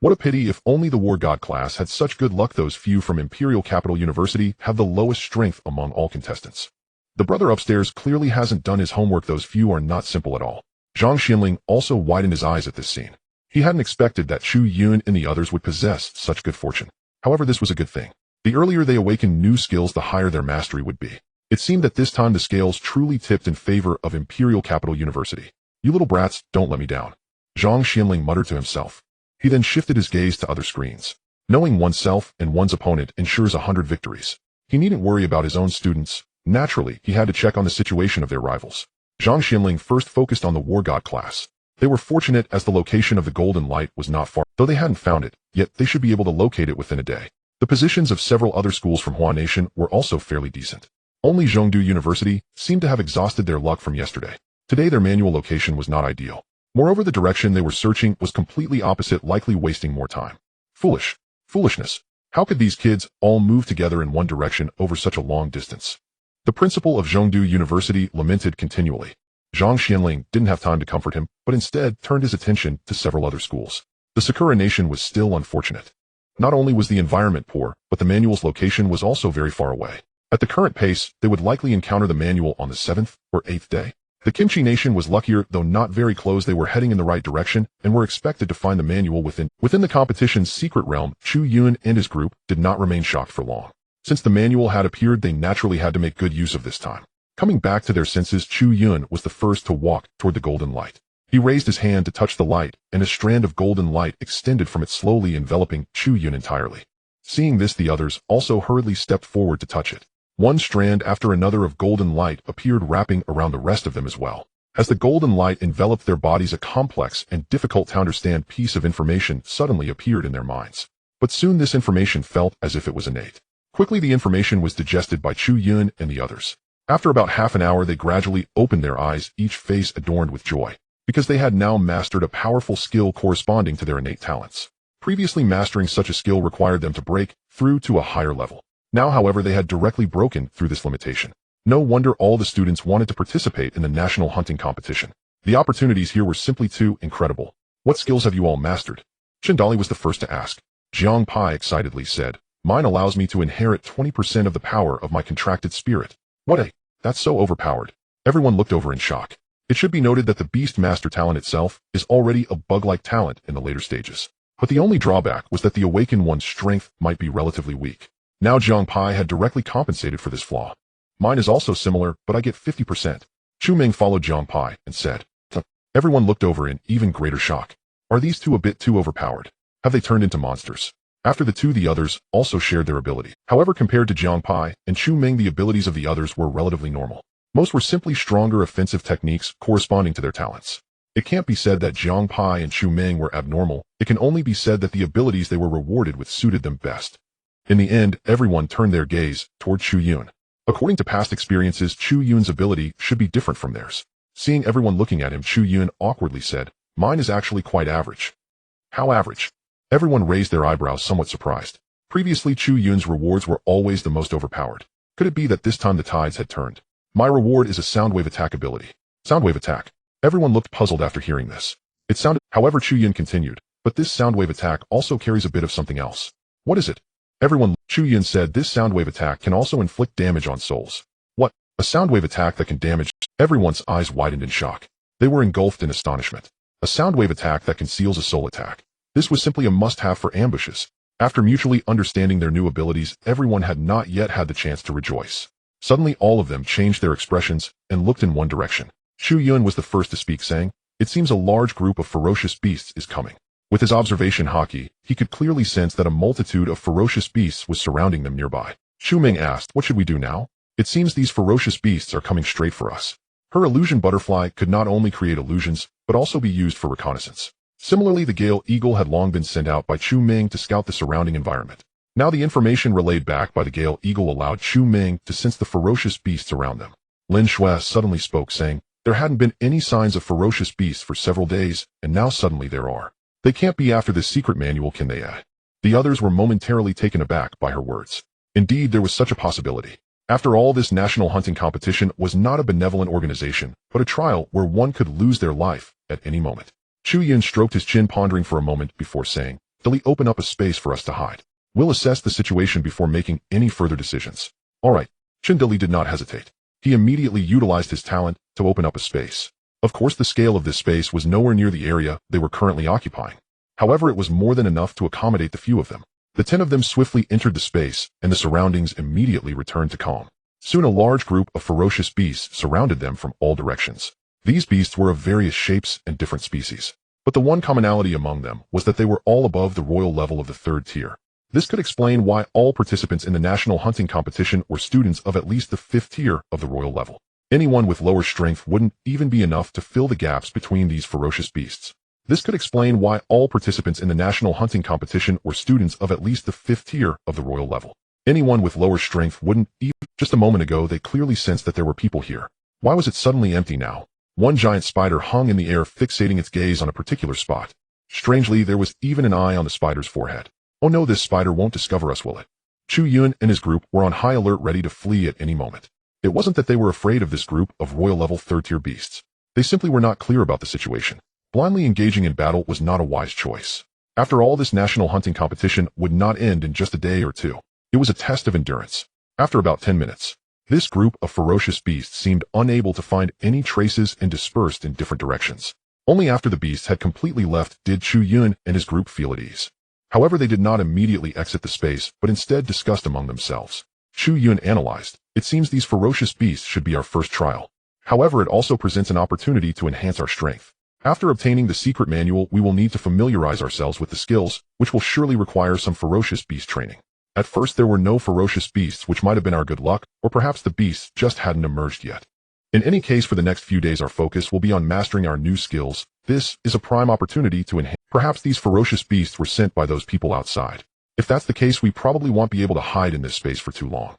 What a pity, if only the War God class had such good luck. Those few from Imperial Capital University have the lowest strength among all contestants. The brother upstairs clearly hasn't done his homework. Those few are not simple at all." Zhang Xinling also widened his eyes at this scene. He hadn't expected that Chu Yun and the others would possess such good fortune. However, this was a good thing. The earlier they awakened new skills, the higher their mastery would be. It seemed that this time the scales truly tipped in favor of Imperial Capital University. "You little brats, don't let me down," Zhang Xinling muttered to himself. He then shifted his gaze to other screens. Knowing oneself and one's opponent ensures 100 victories. He needn't worry about his own students. Naturally, he had to check on the situation of their rivals. Zhang Xinling first focused on the War God class. They were fortunate as the location of the golden light was not far. Though they hadn't found it, yet they should be able to locate it within a day. The positions of several other schools from Huan Nation were also fairly decent. Only Zhongdu University seemed to have exhausted their luck from yesterday. Today their manual location was not ideal. Moreover, the direction they were searching was completely opposite, likely wasting more time. Foolishness. How could these kids all move together in one direction over such a long distance? The principal of Zhongdu University lamented continually. Zhang Xianling didn't have time to comfort him, but instead turned his attention to several other schools. The Sakura Nation was still unfortunate. Not only was the environment poor, but the manual's location was also very far away. At the current pace, they would likely encounter the manual on the 7th or 8th day. The Kimchi Nation was luckier, though not very close. They were heading in the right direction and were expected to find the manual within the competition's secret realm. Chu Yun and his group did not remain shocked for long. Since the manual had appeared, they naturally had to make good use of this time. Coming back to their senses, Chu Yun was the first to walk toward the golden light. He raised his hand to touch the light, and a strand of golden light extended from it, slowly enveloping Chu Yun entirely. Seeing this, the others also hurriedly stepped forward to touch it. One strand after another of golden light appeared, wrapping around the rest of them as well. As the golden light enveloped their bodies, a complex and difficult to understand piece of information suddenly appeared in their minds. But soon this information felt as if it was innate. Quickly the information was digested by Chu Yun and the others. After about half an hour, they gradually opened their eyes, each face adorned with joy, because they had now mastered a powerful skill corresponding to their innate talents. Previously, mastering such a skill required them to break through to a higher level. Now, however, they had directly broken through this limitation. No wonder all the students wanted to participate in the national hunting competition. The opportunities here were simply too incredible. What skills have you all mastered? Shindali was the first to ask. Jiang Pai excitedly said, mine allows me to inherit 20% of the power of my contracted spirit. That's so overpowered. Everyone looked over in shock. It should be noted that the Beast Master talent itself is already a bug-like talent in the later stages. But the only drawback was that the Awakened One's strength might be relatively weak. Now Jiang Pai had directly compensated for this flaw. Mine is also similar, but I get 50%. Chu Ming followed Jiang Pai and said. Everyone looked over in even greater shock. Are these two a bit too overpowered? Have they turned into monsters? After the others also shared their ability. However, compared to Jiang Pai and Chu Ming, the abilities of the others were relatively normal. Most were simply stronger offensive techniques corresponding to their talents. It can't be said that Jiang Pai and Chu Ming were abnormal. It can only be said that the abilities they were rewarded with suited them best. In the end, everyone turned their gaze toward Chu Yun. According to past experiences, Chu Yun's ability should be different from theirs. Seeing everyone looking at him, Chu Yun awkwardly said, mine is actually quite average. How average? Everyone raised their eyebrows, somewhat surprised. Previously, Chu Yun's rewards were always the most overpowered. Could it be that this time the tides had turned? My reward is a soundwave attack ability. Soundwave attack. Everyone looked puzzled after hearing this. It sounded, however, Chu Yun continued, but this soundwave attack also carries a bit of something else. What is it? Everyone, Chu Yun said, this soundwave attack can also inflict damage on souls. What? A soundwave attack that can damage? Everyone's eyes widened in shock. They were engulfed in astonishment. A soundwave attack that conceals a soul attack. This was simply a must-have for ambushes. After mutually understanding their new abilities, everyone had not yet had the chance to rejoice. Suddenly all of them changed their expressions and looked in one direction. Chu Yun was the first to speak, saying, it seems a large group of ferocious beasts is coming. With his observation haki, he could clearly sense that a multitude of ferocious beasts was surrounding them nearby. Chu Ming asked, what should we do now? It seems these ferocious beasts are coming straight for us. Her illusion butterfly could not only create illusions, but also be used for reconnaissance. Similarly, the Gale Eagle had long been sent out by Chu Ming to scout the surrounding environment. Now the information relayed back by the Gale Eagle allowed Chu Ming to sense the ferocious beasts around them. Lin Shui suddenly spoke, saying, there hadn't been any signs of ferocious beasts for several days, and now suddenly there are. They can't be after this secret manual, can they? The others were momentarily taken aback by her words. Indeed, there was such a possibility. After all, this national hunting competition was not a benevolent organization, but a trial where one could lose their life at any moment. Chu Yun stroked his chin, pondering for a moment before saying, "Will he open up a space for us to hide? We'll assess the situation before making any further decisions." All right. Chindali did not hesitate. He immediately utilized his talent to open up a space. Of course, the scale of this space was nowhere near the area they were currently occupying. However, it was more than enough to accommodate the few of them. The 10 of them swiftly entered the space, and the surroundings immediately returned to calm. Soon a large group of ferocious beasts surrounded them from all directions. These beasts were of various shapes and different species. But the one commonality among them was that they were all above the royal level of the 3rd tier. This could explain why all participants in the national hunting competition were students of at least the 5th tier of the royal level. Anyone with lower strength wouldn't even be enough to fill the gaps between these ferocious beasts. This could explain why all participants in the national hunting competition were students of at least the 5th tier of the royal level. Anyone with lower strength wouldn't even. Just a moment ago, they clearly sensed that there were people here. Why was it suddenly empty now? One giant spider hung in the air, fixating its gaze on a particular spot. Strangely, there was even an eye on the spider's forehead. Oh no, this spider won't discover us, will it? Chu Yun and his group were on high alert, ready to flee at any moment. It wasn't that they were afraid of this group of royal level 3rd tier beasts. They simply were not clear about the situation. Blindly engaging in battle was not a wise choice. After all, this national hunting competition would not end in just a day or two. It was a test of endurance. After about 10 minutes, this group of ferocious beasts seemed unable to find any traces and dispersed in different directions. Only after the beasts had completely left did Chu Yun and his group feel at ease. However, they did not immediately exit the space, but instead discussed among themselves. Chu Yun analyzed, it seems these ferocious beasts should be our first trial. However, it also presents an opportunity to enhance our strength. After obtaining the secret manual, we will need to familiarize ourselves with the skills, which will surely require some ferocious beast training. At first, there were no ferocious beasts, which might have been our good luck, or perhaps the beasts just hadn't emerged yet. In any case, for the next few days, our focus will be on mastering our new skills. This is a prime opportunity to enhance. Perhaps these ferocious beasts were sent by those people outside. If that's the case, we probably won't be able to hide in this space for too long.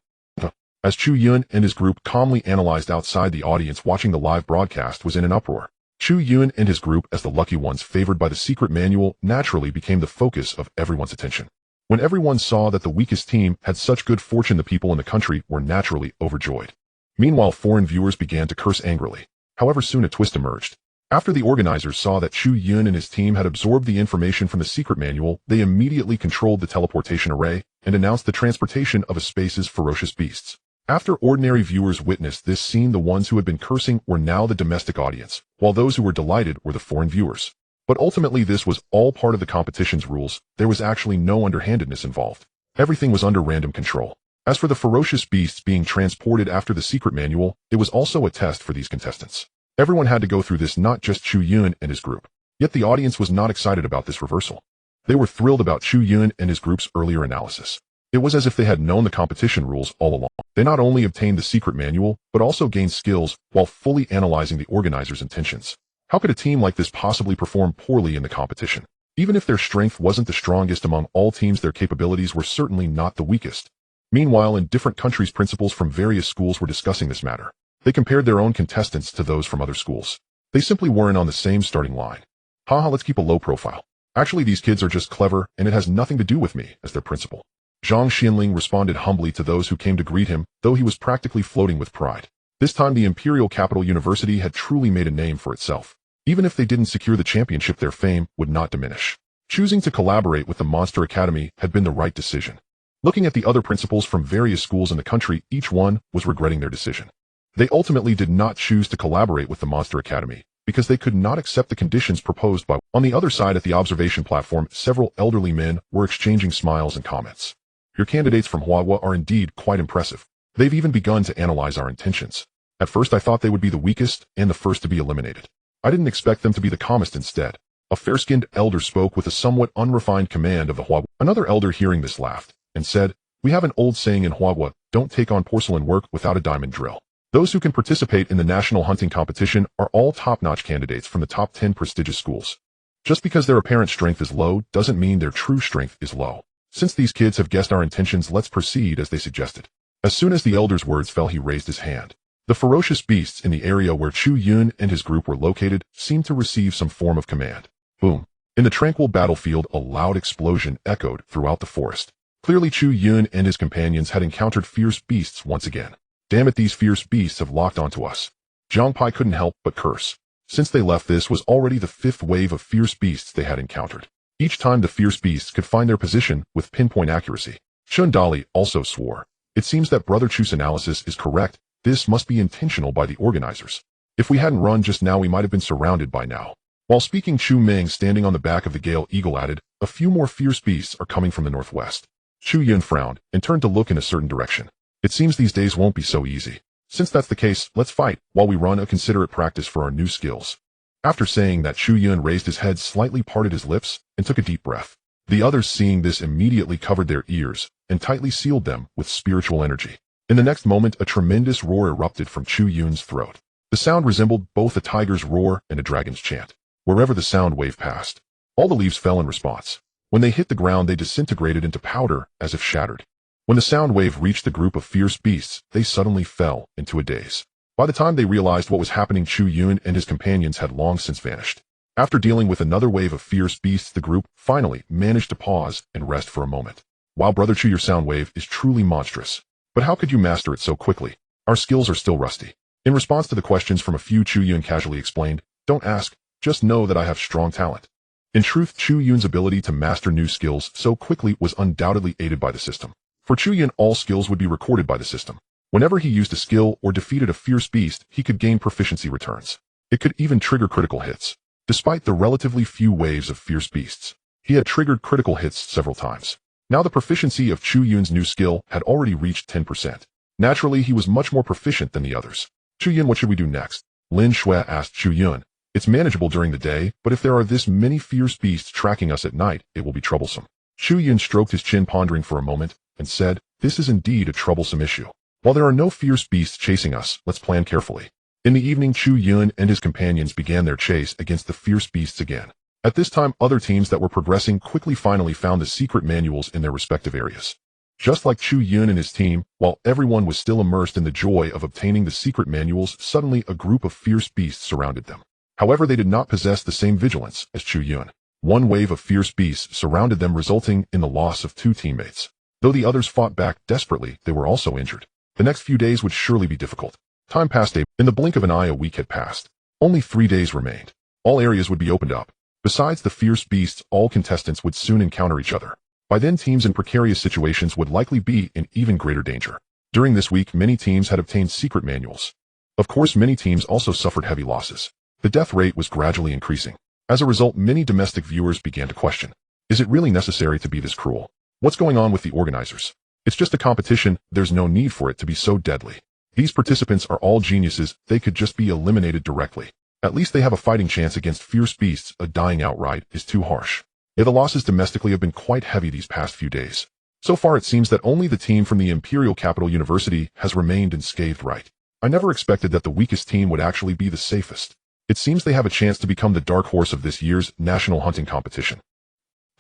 As Chu Yun and his group calmly analyzed outside, the audience watching the live broadcast was in an uproar. Chu Yun and his group, as the lucky ones favored by the secret manual, naturally became the focus of everyone's attention. When everyone saw that the weakest team had such good fortune, the people in the country were naturally overjoyed. Meanwhile, foreign viewers began to curse angrily. However, soon a twist emerged. After the organizers saw that Chu Yun and his team had absorbed the information from the secret manual, they immediately controlled the teleportation array and announced the transportation of a space's ferocious beasts. After ordinary viewers witnessed this scene, the ones who had been cursing were now the domestic audience, while those who were delighted were the foreign viewers. But ultimately, this was all part of the competition's rules. There was actually no underhandedness involved. Everything was under random control. As for the ferocious beasts being transported after the secret manual, it was also a test for these contestants. Everyone had to go through this, not just Chu Yun and his group. Yet the audience was not excited about this reversal. They were thrilled about Chu Yun and his group's earlier analysis. It was as if they had known the competition rules all along. They not only obtained the secret manual, but also gained skills while fully analyzing the organizers' intentions. How could a team like this possibly perform poorly in the competition? Even if their strength wasn't the strongest among all teams, their capabilities were certainly not the weakest. Meanwhile, in different countries, principals from various schools were discussing this matter. They compared their own contestants to those from other schools. They simply weren't on the same starting line. Haha, let's keep a low profile. Actually, these kids are just clever, and it has nothing to do with me as their principal. Zhang Xinling responded humbly to those who came to greet him, though he was practically floating with pride. This time, the Imperial Capital University had truly made a name for itself. Even if they didn't secure the championship, their fame would not diminish. Choosing to collaborate with the Monster Academy had been the right decision. Looking at the other principals from various schools in the country, each one was regretting their decision. They ultimately did not choose to collaborate with the Monster Academy because they could not accept the conditions proposed by. On the other side, at the observation platform, several elderly men were exchanging smiles and comments. Your candidates from Huahua are indeed quite impressive. They've even begun to analyze our intentions. At first, I thought they would be the weakest and the first to be eliminated. I didn't expect them to be the calmest instead. A fair-skinned elder spoke with a somewhat unrefined command of the Huahua. Another elder, hearing this, laughed and said, "We have an old saying in Huahua, don't take on porcelain work without a diamond drill." Those who can participate in the national hunting competition are all top-notch candidates from the top 10 prestigious schools. Just because their apparent strength is low doesn't mean their true strength is low. Since these kids have guessed our intentions, let's proceed as they suggested. As soon as the elder's words fell, he raised his hand. The ferocious beasts in the area where Chu Yun and his group were located seemed to receive some form of command. Boom. In the tranquil battlefield, a loud explosion echoed throughout the forest. Clearly, Chu Yun and his companions had encountered fierce beasts once again. Damn it, these fierce beasts have locked onto us. Zhang Pai couldn't help but curse. Since they left, this was already the 5th wave of fierce beasts they had encountered. Each time the fierce beasts could find their position with pinpoint accuracy. Chun Dali also swore. It seems that Brother Chu's analysis is correct. This must be intentional by the organizers. If we hadn't run just now, we might have been surrounded by now. While speaking, Chu Ming, standing on the back of the Gale Eagle, added, "A few more fierce beasts are coming from the northwest." Chu Yun frowned and turned to look in a certain direction. It seems these days won't be so easy. Since that's the case, let's fight while we run a considerate practice for our new skills. After saying that, Chu Yun raised his head, slightly parted his lips, and took a deep breath. The others, seeing this, immediately covered their ears and tightly sealed them with spiritual energy. In the next moment, a tremendous roar erupted from Chu Yun's throat. The sound resembled both a tiger's roar and a dragon's chant. Wherever the sound wave passed, all the leaves fell in response. When they hit the ground, they disintegrated into powder as if shattered. When the sound wave reached the group of fierce beasts, they suddenly fell into a daze. By the time they realized what was happening, Chu Yun and his companions had long since vanished. After dealing with another wave of fierce beasts, the group finally managed to pause and rest for a moment. Wow, Brother Chu, your sound wave is truly monstrous. But how could you master it so quickly? Our skills are still rusty. In response to the questions from a few, Chu Yun casually explained, "Don't ask, just know that I have strong talent." In truth, Chu Yun's ability to master new skills so quickly was undoubtedly aided by the system. For Chu Yun, all skills would be recorded by the system. Whenever he used a skill or defeated a fierce beast, he could gain proficiency returns. It could even trigger critical hits. Despite the relatively few waves of fierce beasts, he had triggered critical hits several times. Now the proficiency of Chu Yun's new skill had already reached 10%. Naturally, he was much more proficient than the others. "Chu Yun, what should we do next?" Lin Shui asked Chu Yun. "It's manageable during the day, but if there are this many fierce beasts tracking us at night, it will be troublesome." Chu Yun stroked his chin, pondering for a moment, and said, "This is indeed a troublesome issue. While there are no fierce beasts chasing us, let's plan carefully." In the evening, Chu Yun and his companions began their chase against the fierce beasts again. At this time, other teams that were progressing quickly finally found the secret manuals in their respective areas. Just like Chu Yun and his team, while everyone was still immersed in the joy of obtaining the secret manuals, suddenly a group of fierce beasts surrounded them. However, they did not possess the same vigilance as Chu Yun. One wave of fierce beasts surrounded them, resulting in the loss of 2 teammates. Though the others fought back desperately, they were also injured. The next few days would surely be difficult. Time passed. In the blink of an eye, a week had passed. Only 3 days remained. All areas would be opened up. Besides the fierce beasts, all contestants would soon encounter each other. By then, teams in precarious situations would likely be in even greater danger. During this week, many teams had obtained secret manuals. Of course, many teams also suffered heavy losses. The death rate was gradually increasing. As a result, many domestic viewers began to question, is it really necessary to be this cruel? What's going on with the organizers? It's just a competition, there's no need for it to be so deadly. These participants are all geniuses, they could just be eliminated directly. At least they have a fighting chance against fierce beasts, dying outright is too harsh. Yeah, the losses domestically have been quite heavy these past few days. So far it seems that only the team from the Imperial Capital University has remained unscathed. Right. I never expected that the weakest team would actually be the safest. It seems they have a chance to become the dark horse of this year's national hunting competition.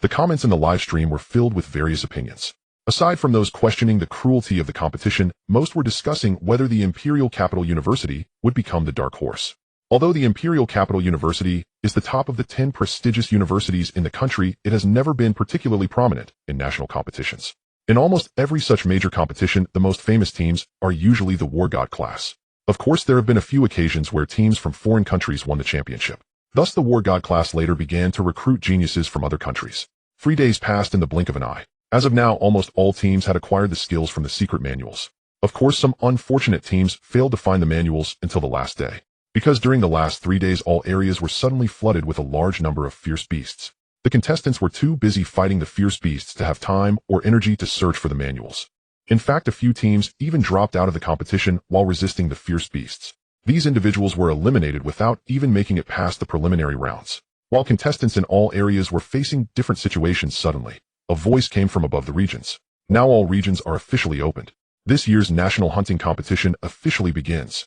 The comments in the live stream were filled with various opinions. Aside from those questioning the cruelty of the competition, most were discussing whether the Imperial Capital University would become the dark horse. Although the Imperial Capital University is the top of the 10 prestigious universities in the country, it has never been particularly prominent in national competitions. In almost every such major competition, the most famous teams are usually the War God class. Of course, there have been a few occasions where teams from foreign countries won the championship. Thus, the War God class later began to recruit geniuses from other countries. 3 days passed in the blink of an eye. As of now, almost all teams had acquired the skills from the secret manuals. Of course, some unfortunate teams failed to find the manuals until the last day. Because during the last 3 days, all areas were suddenly flooded with a large number of fierce beasts. The contestants were too busy fighting the fierce beasts to have time or energy to search for the manuals. In fact, a few teams even dropped out of the competition while resisting the fierce beasts. These individuals were eliminated without even making it past the preliminary rounds. While contestants in all areas were facing different situations, suddenly, a voice came from above the regions. Now all regions are officially opened. This year's national hunting competition officially begins.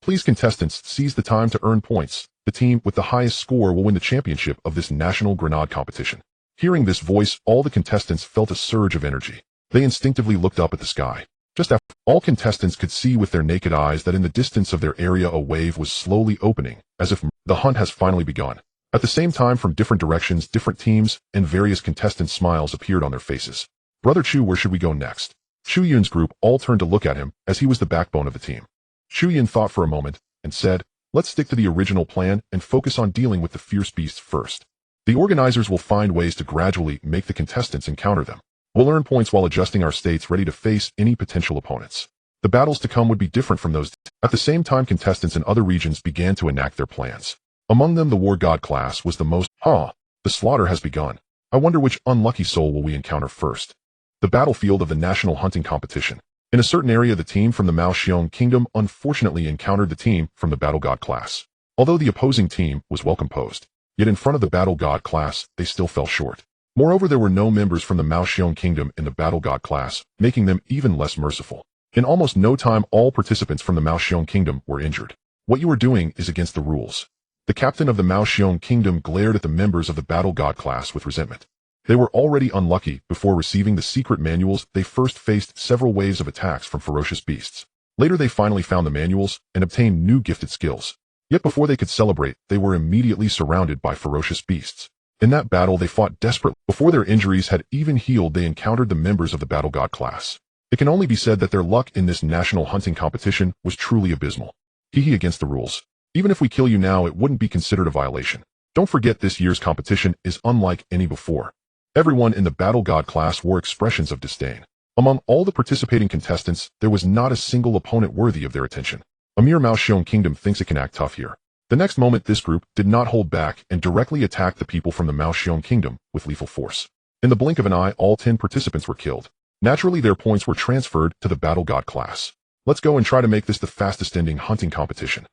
Please, contestants, seize the time to earn points. The team with the highest score will win the championship of this national grenade competition. Hearing this voice, all the contestants felt a surge of energy. They instinctively looked up at the sky. Just after, all contestants could see with their naked eyes that in the distance of their area a wave was slowly opening, as if the hunt has finally begun. At the same time, from different directions, different teams and various contestants' smiles appeared on their faces. Brother Chu, where should we go next? Chu Yun's group all turned to look at him, as he was the backbone of the team. Chu Yun thought for a moment and said, let's stick to the original plan and focus on dealing with the fierce beasts first. The organizers will find ways to gradually make the contestants encounter them. We'll earn points while adjusting our states ready to face any potential opponents. The battles to come would be different from those. At the same time, contestants in other regions began to enact their plans. Among them, the War God class was the most. The slaughter has begun. I wonder which unlucky soul will we encounter first. The battlefield of the national hunting competition. In a certain area, the team from the Maoxiong Kingdom unfortunately encountered the team from the Battle God class. Although the opposing team was well composed, yet in front of the Battle God class, they still fell short. Moreover, there were no members from the Maoxiong Kingdom in the Battle God class, making them even less merciful. In almost no time, all participants from the Maoxiong Kingdom were injured. What you are doing is against the rules. The captain of the Maoxiong Kingdom glared at the members of the Battle God class with resentment. They were already unlucky. Before receiving the secret manuals, they first faced several waves of attacks from ferocious beasts. Later, they finally found the manuals and obtained new gifted skills. Yet before they could celebrate, they were immediately surrounded by ferocious beasts. In that battle, they fought desperately. Before their injuries had even healed, they encountered the members of the Battle God class. It can only be said that their luck in this national hunting competition was truly abysmal. Hee against the rules. Even if we kill you now, it wouldn't be considered a violation. Don't forget, this year's competition is unlike any before. Everyone in the Battle God class wore expressions of disdain. Among all the participating contestants, there was not a single opponent worthy of their attention. A mere Maoxiong Kingdom thinks it can act tough here. The next moment, this group did not hold back and directly attacked the people from the Maoxiong Kingdom with lethal force. In the blink of an eye, all 10 participants were killed. Naturally, their points were transferred to the Battle God class. Let's go and try to make this the fastest-ending hunting competition.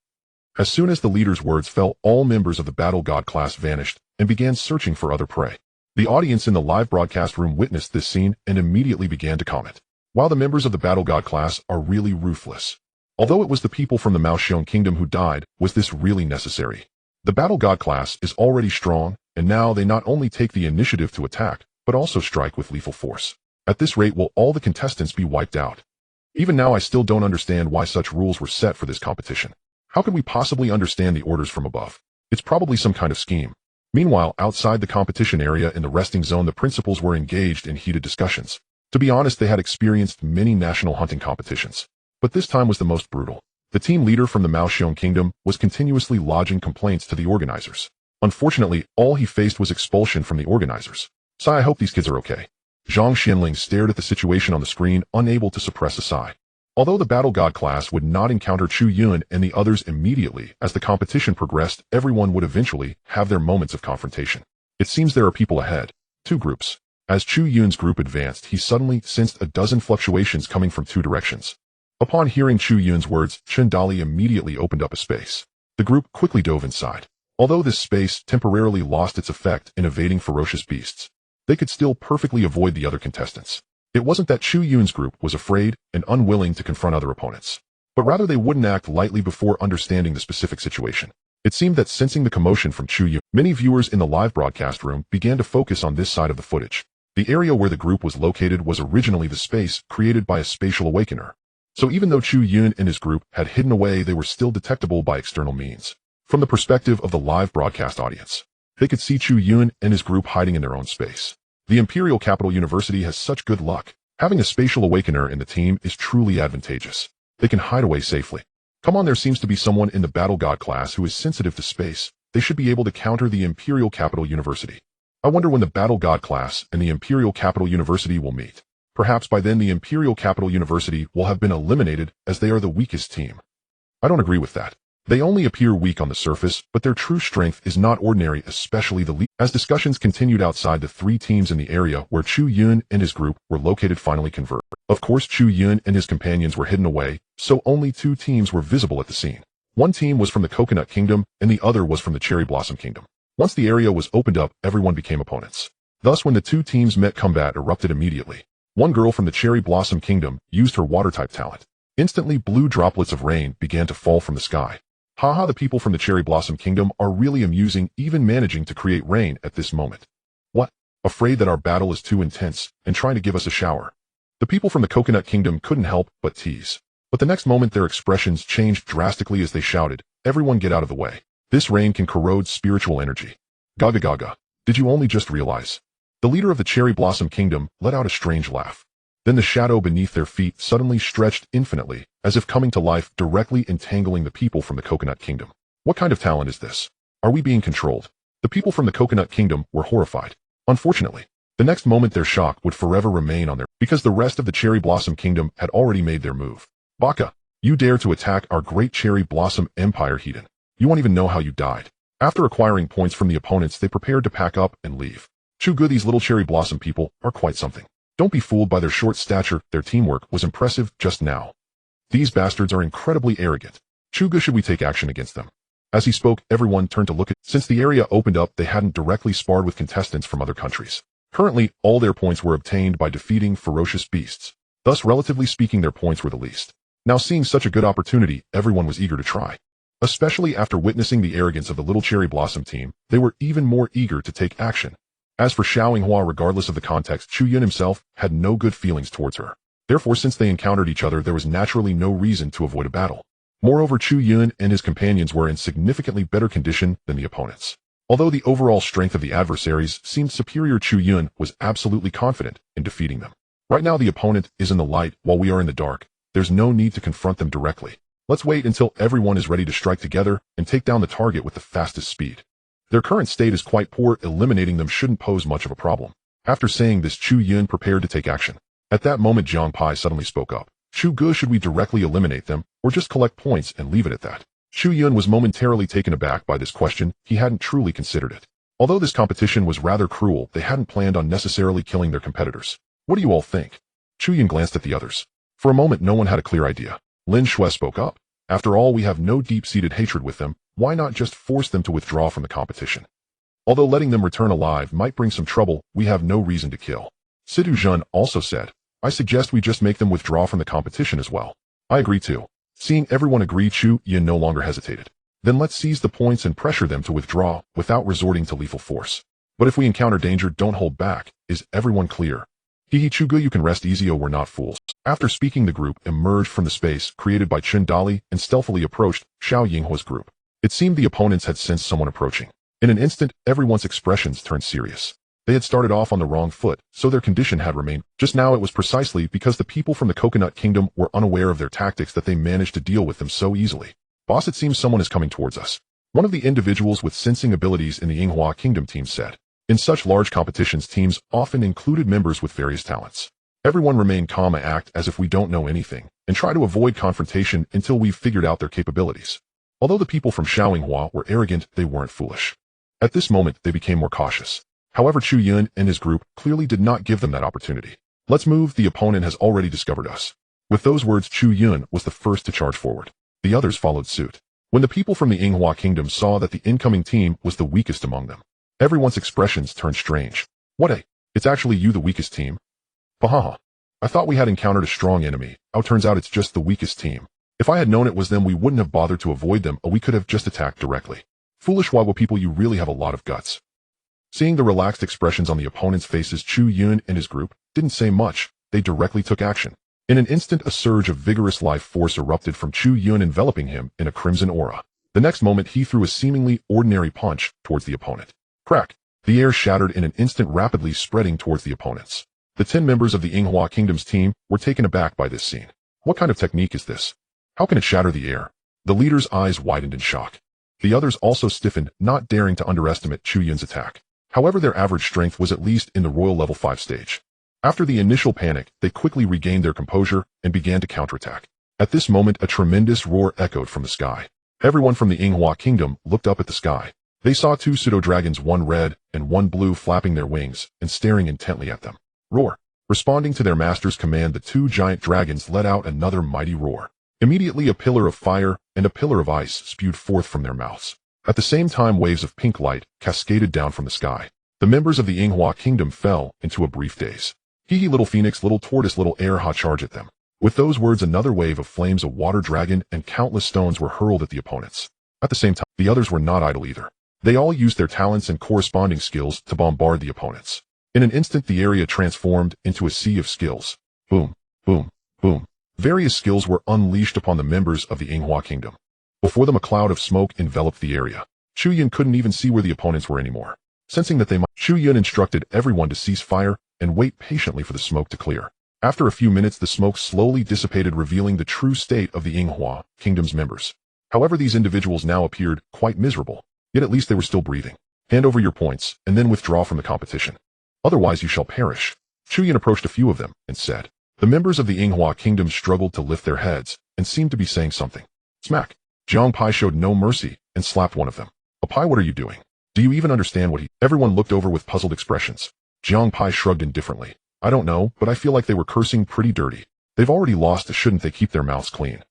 As soon as the leader's words fell, all members of the Battle God class vanished and began searching for other prey. The audience in the live broadcast room witnessed this scene and immediately began to comment. While the members of the Battle God class are really ruthless. Although it was the people from the Maoxiong Kingdom who died, was this really necessary? The Battle God class is already strong, and now they not only take the initiative to attack, but also strike with lethal force. At this rate, will all the contestants be wiped out? Even now, I still don't understand why such rules were set for this competition. How could we possibly understand the orders from above? It's probably some kind of scheme. Meanwhile, outside the competition area in the resting zone, the principals were engaged in heated discussions. To be honest, they had experienced many national hunting competitions, but this time was the most brutal. The team leader from the Maoxiong Kingdom was continuously lodging complaints to the organizers. Unfortunately, all he faced was expulsion from the organizers. "Sigh, I hope these kids are okay." Zhang Xianling stared at the situation on the screen, unable to suppress a sigh. Although the Battle God class would not encounter Chu Yun and the others immediately, as the competition progressed, everyone would eventually have their moments of confrontation. It seems there are people ahead. Two groups. As Chu Yun's group advanced, he suddenly sensed a dozen fluctuations coming from two directions. Upon hearing Chu Yun's words, Chen Dali immediately opened up a space. The group quickly dove inside. Although this space temporarily lost its effect in evading ferocious beasts, they could still perfectly avoid the other contestants. It wasn't that Chu Yun's group was afraid and unwilling to confront other opponents, but rather they wouldn't act lightly before understanding the specific situation. It seemed that sensing the commotion from Chu Yun, many viewers in the live broadcast room began to focus on this side of the footage. The area where the group was located was originally the space created by a spatial awakener. So even though Chu Yun and his group had hidden away, they were still detectable by external means. From the perspective of the live broadcast audience, they could see Chu Yun and his group hiding in their own space. The Imperial Capital University has such good luck. Having a spatial awakener in the team is truly advantageous. They can hide away safely. Come on, there seems to be someone in the Battle God class who is sensitive to space. They should be able to counter the Imperial Capital University. I wonder when the Battle God class and the Imperial Capital University will meet. Perhaps by then the Imperial Capital University will have been eliminated as they are the weakest team. I don't agree with that. They only appear weak on the surface, but their true strength is not ordinary, especially the lead. As discussions continued outside, the three teams in the area where Chu Yun and his group were located finally converged. Of course, Chu Yun and his companions were hidden away, so only two teams were visible at the scene. One team was from the Coconut Kingdom, and the other was from the Cherry Blossom Kingdom. Once the area was opened up, everyone became opponents. Thus, when the two teams met, combat erupted immediately. One girl from the Cherry Blossom Kingdom used her water-type talent. Instantly, blue droplets of rain began to fall from the sky. Haha, the people from the Cherry Blossom Kingdom are really amusing, even managing to create rain at this moment. What? Afraid that our battle is too intense and trying to give us a shower. The people from the Coconut Kingdom couldn't help but tease. But the next moment their expressions changed drastically as they shouted, "Everyone get out of the way. This rain can corrode spiritual energy." Gaga gaga. Did you only just realize? The leader of the Cherry Blossom Kingdom let out a strange laugh. Then the shadow beneath their feet suddenly stretched infinitely, as if coming to life, directly entangling the people from the Coconut Kingdom. What kind of talent is this? Are we being controlled? The people from the Coconut Kingdom were horrified. Unfortunately, the next moment their shock would forever remain on their, because the rest of the Cherry Blossom Kingdom had already made their move. Baka, you dare to attack our great Cherry Blossom Empire, Heathen. You won't even know how you died. After acquiring points from the opponents, they prepared to pack up and leave. Chu Gu, these little Cherry Blossom people are quite something. Don't be fooled by their short stature, their teamwork was impressive just now. These bastards are incredibly arrogant. Chu Gu, should we take action against them? As he spoke, everyone turned to look at. Since the area opened up, they hadn't directly sparred with contestants from other countries. Currently, all their points were obtained by defeating ferocious beasts. Thus, relatively speaking, their points were the least. Now, seeing such a good opportunity, everyone was eager to try. Especially after witnessing the arrogance of the little Cherry Blossom team, they were even more eager to take action. As for Xiao Yinghua, regardless of the context, Chu Yun himself had no good feelings towards her. Therefore, since they encountered each other, there was naturally no reason to avoid a battle. Moreover, Chu Yun and his companions were in significantly better condition than the opponents. Although the overall strength of the adversaries seemed superior, Chu Yun was absolutely confident in defeating them. Right now, the opponent is in the light while we are in the dark. There's no need to confront them directly. Let's wait until everyone is ready to strike together and take down the target with the fastest speed. Their current state is quite poor, eliminating them shouldn't pose much of a problem. After saying this, Chu Yun prepared to take action. At that moment, Jiang Pai suddenly spoke up. Chu Gu, should we directly eliminate them, or just collect points and leave it at that? Chu Yun was momentarily taken aback by this question. He hadn't truly considered it. Although this competition was rather cruel, they hadn't planned on necessarily killing their competitors. What do you all think? Chu Yun glanced at the others. For a moment, no one had a clear idea. Lin Shui spoke up. After all, we have no deep-seated hatred with them. Why not just force them to withdraw from the competition? Although letting them return alive might bring some trouble, we have no reason to kill. Sidu Zhen also said, I suggest we just make them withdraw from the competition as well. I agree too. Seeing everyone agree, Chu Yun no longer hesitated. Then let's seize the points and pressure them to withdraw without resorting to lethal force. But if we encounter danger, don't hold back. Is everyone clear? Hehe, Chu Gu, you can rest easy, oh, we're not fools. After speaking, the group emerged from the space created by Chen Dali and stealthily approached Xiao Yinghua's group. It seemed the opponents had sensed someone approaching. In an instant, everyone's expressions turned serious. They had started off on the wrong foot, so their condition had remained. Just now it was precisely because the people from the Coconut Kingdom were unaware of their tactics that they managed to deal with them so easily. Boss, it seems someone is coming towards us. One of the individuals with sensing abilities in the Yinghua Kingdom team said. In such large competitions, teams often included members with various talents. Everyone remain calm and act as if we don't know anything, and try to avoid confrontation until we've figured out their capabilities. Although the people from Xiaoyinghua were arrogant, they weren't foolish. At this moment, they became more cautious. However, Chu Yun and his group clearly did not give them that opportunity. Let's move, the opponent has already discovered us. With those words, Chu Yun was the first to charge forward. The others followed suit. When the people from the Yinghua Kingdom saw that the incoming team was the weakest among them, everyone's expressions turned strange. It's actually you, the weakest team? Hahaha. I thought we had encountered a strong enemy. How turns out it's just the weakest team. If I had known it was them, we wouldn't have bothered to avoid them, or we could have just attacked directly. Foolish Wawa people, you really have a lot of guts. Seeing the relaxed expressions on the opponent's faces, Chu Yun and his group didn't say much. They directly took action. In an instant, a surge of vigorous life force erupted from Chu Yun, enveloping him in a crimson aura. The next moment, he threw a seemingly ordinary punch towards the opponent. Crack! The air shattered in an instant, rapidly spreading towards the opponents. The 10 members of the Yinghua Kingdom's team were taken aback by this scene. What kind of technique is this? How can it shatter the air? The leader's eyes widened in shock. The others also stiffened, not daring to underestimate Chu Yun's attack. However, their average strength was at least in the royal level 5 stage. After the initial panic, they quickly regained their composure and began to counterattack. At this moment, a tremendous roar echoed from the sky. Everyone from the Yinghua Kingdom looked up at the sky. They saw 2 pseudo-dragons, one red and one blue, flapping their wings and staring intently at them. Roar! Responding to their master's command, the 2 giant dragons let out another mighty roar. Immediately, a pillar of fire and a pillar of ice spewed forth from their mouths. At the same time, waves of pink light cascaded down from the sky. The members of the Yinghua Kingdom fell into a brief daze. Hee little phoenix, little tortoise, little air, ha, charge at them. With those words, another wave of flames, a water dragon, and countless stones were hurled at the opponents. At the same time, the others were not idle either. They all used their talents and corresponding skills to bombard the opponents. In an instant, the area transformed into a sea of skills. Boom, boom, boom. Various skills were unleashed upon the members of the Yinghua Kingdom. Before them, a cloud of smoke enveloped the area. Chu Yun couldn't even see where the opponents were anymore. Sensing that they might, Chu Yun instructed everyone to cease fire and wait patiently for the smoke to clear. After a few minutes, the smoke slowly dissipated, revealing the true state of the Yinghua Kingdom's members. However, these individuals now appeared quite miserable, yet at least they were still breathing. Hand over your points, and then withdraw from the competition. Otherwise you shall perish. Chu Yun approached a few of them and said. The members of the Yinghua Kingdom struggled to lift their heads and seemed to be saying something. Smack! Jiang Pai showed no mercy and slapped one of them. Pai, what are you doing? Do you even understand what he... Everyone looked over with puzzled expressions. Jiang Pai shrugged indifferently. I don't know, but I feel like they were cursing pretty dirty. They've already lost, shouldn't they keep their mouths clean?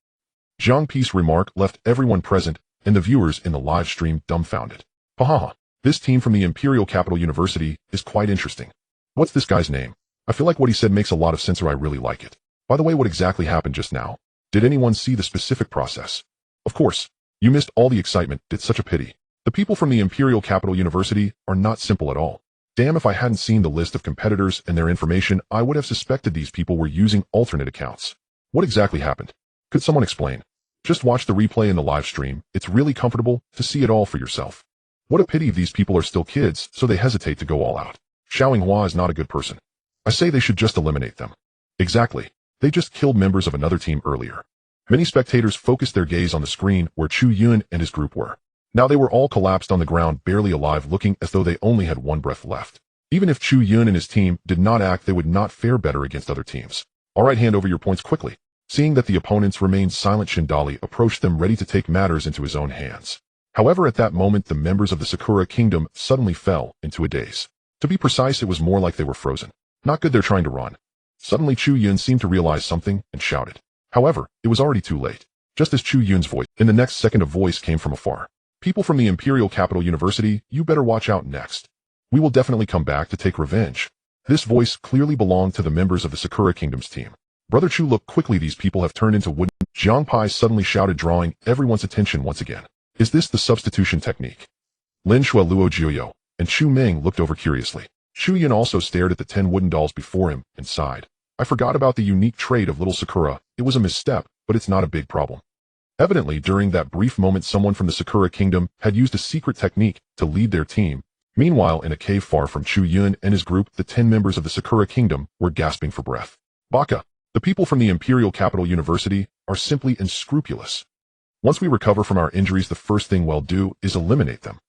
Jiang Pai's remark left everyone present and the viewers in the live stream dumbfounded. Haha, this team from the Imperial Capital University is quite interesting. What's this guy's name? I feel like what he said makes a lot of sense, or I really like it. By the way, what exactly happened just now? Did anyone see the specific process? Of course. You missed all the excitement. It's such a pity. The people from the Imperial Capital University are not simple at all. Damn, if I hadn't seen the list of competitors and their information, I would have suspected these people were using alternate accounts. What exactly happened? Could someone explain? Just watch the replay in the live stream. It's really comfortable to see it all for yourself. What a pity these people are still kids, so they hesitate to go all out. Xiaoyinghua is not a good person. I say they should just eliminate them. Exactly. They just killed members of another team earlier. Many spectators focused their gaze on the screen where Chu Yun and his group were. Now they were all collapsed on the ground, barely alive, looking as though they only had one breath left. Even if Chu Yun and his team did not act, they would not fare better against other teams. Alright, hand over your points quickly. Seeing that the opponents remained silent, Shindali approached them, ready to take matters into his own hands. However, at that moment, the members of the Sakura Kingdom suddenly fell into a daze. To be precise, it was more like they were frozen. Not good, they're trying to run. Suddenly, Chu Yun seemed to realize something and shouted. However, it was already too late. Just as Chu Yun's voice, in the next second, a voice came from afar. People from the Imperial Capital University, you better watch out next. We will definitely come back to take revenge. This voice clearly belonged to the members of the Sakura Kingdom's team. Brother Chu, look quickly, these people have turned into wooden. Jiang Pai suddenly shouted, drawing everyone's attention once again. Is this the substitution technique? Lin Shuo, Luo Jiuyo, and Chu Ming looked over curiously. Chu Yun also stared at the 10 wooden dolls before him and sighed. I forgot about the unique trait of little Sakura. It was a misstep, but it's not a big problem. Evidently, during that brief moment, someone from the Sakura Kingdom had used a secret technique to lead their team. Meanwhile, in a cave far from Chu Yun and his group, the 10 members of the Sakura Kingdom were gasping for breath. Baka, the people from the Imperial Capital University, are simply unscrupulous. Once we recover from our injuries, the first thing we'll do is eliminate them.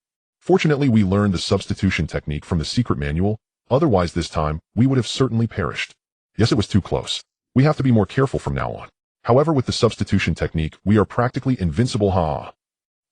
Fortunately, we learned the substitution technique from the secret manual, otherwise this time, we would have certainly perished. Yes, it was too close. We have to be more careful from now on. However, with the substitution technique, we are practically invincible.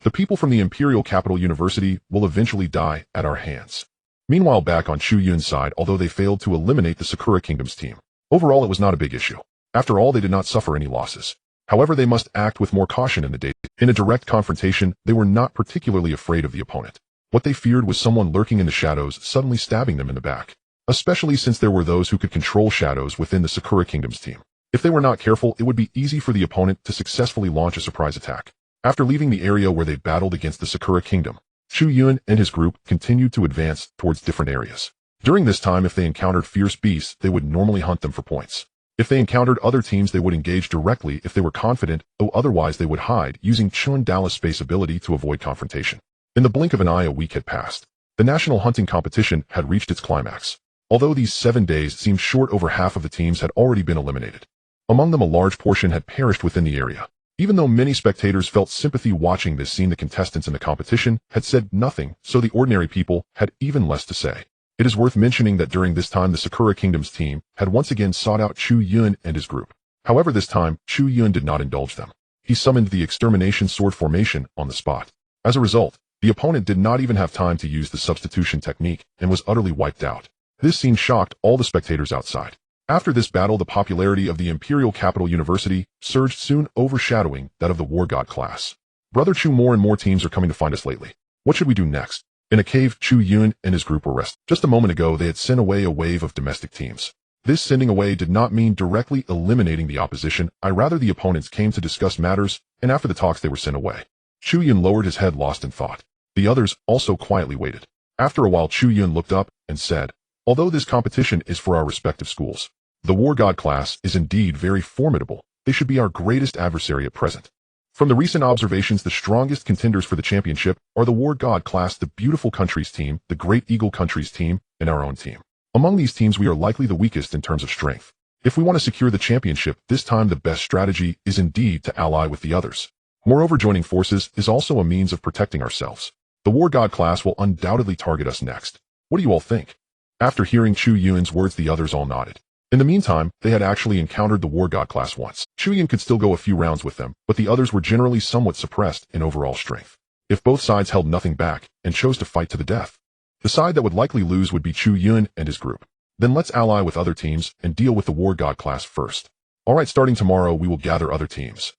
The people from the Imperial Capital University will eventually die at our hands. Meanwhile, back on Chu Yun's side, although they failed to eliminate the Sakura Kingdom's team, overall it was not a big issue. After all, they did not suffer any losses. However, they must act with more caution in the day. In a direct confrontation, they were not particularly afraid of the opponent. What they feared was someone lurking in the shadows suddenly stabbing them in the back, especially since there were those who could control shadows within the Sakura Kingdom's team. If they were not careful, it would be easy for the opponent to successfully launch a surprise attack. After leaving the area where they battled against the Sakura Kingdom, Chu Yun and his group continued to advance towards different areas. During this time, if they encountered fierce beasts, they would normally hunt them for points. If they encountered other teams, they would engage directly if they were confident, or otherwise they would hide using Chun Dallas' space ability to avoid confrontation. In the blink of an eye, a week had passed. The national hunting competition had reached its climax. Although these 7 days seemed short, over half of the teams had already been eliminated. Among them, a large portion had perished within the area. Even though many spectators felt sympathy watching this scene, the contestants in the competition had said nothing, so the ordinary people had even less to say. It is worth mentioning that during this time, the Sakura Kingdom's team had once again sought out Chu Yun and his group. However, this time, Chu Yun did not indulge them. He summoned the extermination sword formation on the spot. As a result, the opponent did not even have time to use the substitution technique and was utterly wiped out. This scene shocked all the spectators outside. After this battle, the popularity of the Imperial Capital University surged, soon overshadowing that of the War God class. Brother Chu, more and more teams are coming to find us lately. What should we do next? In a cave, Chu Yun and his group were resting. Just a moment ago, they had sent away a wave of domestic teams. This sending away did not mean directly eliminating the opposition. Rather, the opponents came to discuss matters, and after the talks they were sent away. Chu Yun lowered his head, lost in thought. The others also quietly waited. After a while, Chu Yun looked up and said, "Although this competition is for our respective schools, the War God class is indeed very formidable. They should be our greatest adversary at present. From the recent observations, the strongest contenders for the championship are the War God class, the Beautiful Countries team, the Great Eagle Countries team, and our own team. Among these teams, we are likely the weakest in terms of strength. If we want to secure the championship, this time the best strategy is indeed to ally with the others. Moreover, joining forces is also a means of protecting ourselves. The War God class will undoubtedly target us next. What do you all think?" After hearing Chu Yun's words, the others all nodded. In the meantime, they had actually encountered the War God class once. Chu Yun could still go a few rounds with them, but the others were generally somewhat suppressed in overall strength. If both sides held nothing back and chose to fight to the death, the side that would likely lose would be Chu Yun and his group. Then let's ally with other teams and deal with the War God class first. Alright, starting tomorrow, we will gather other teams.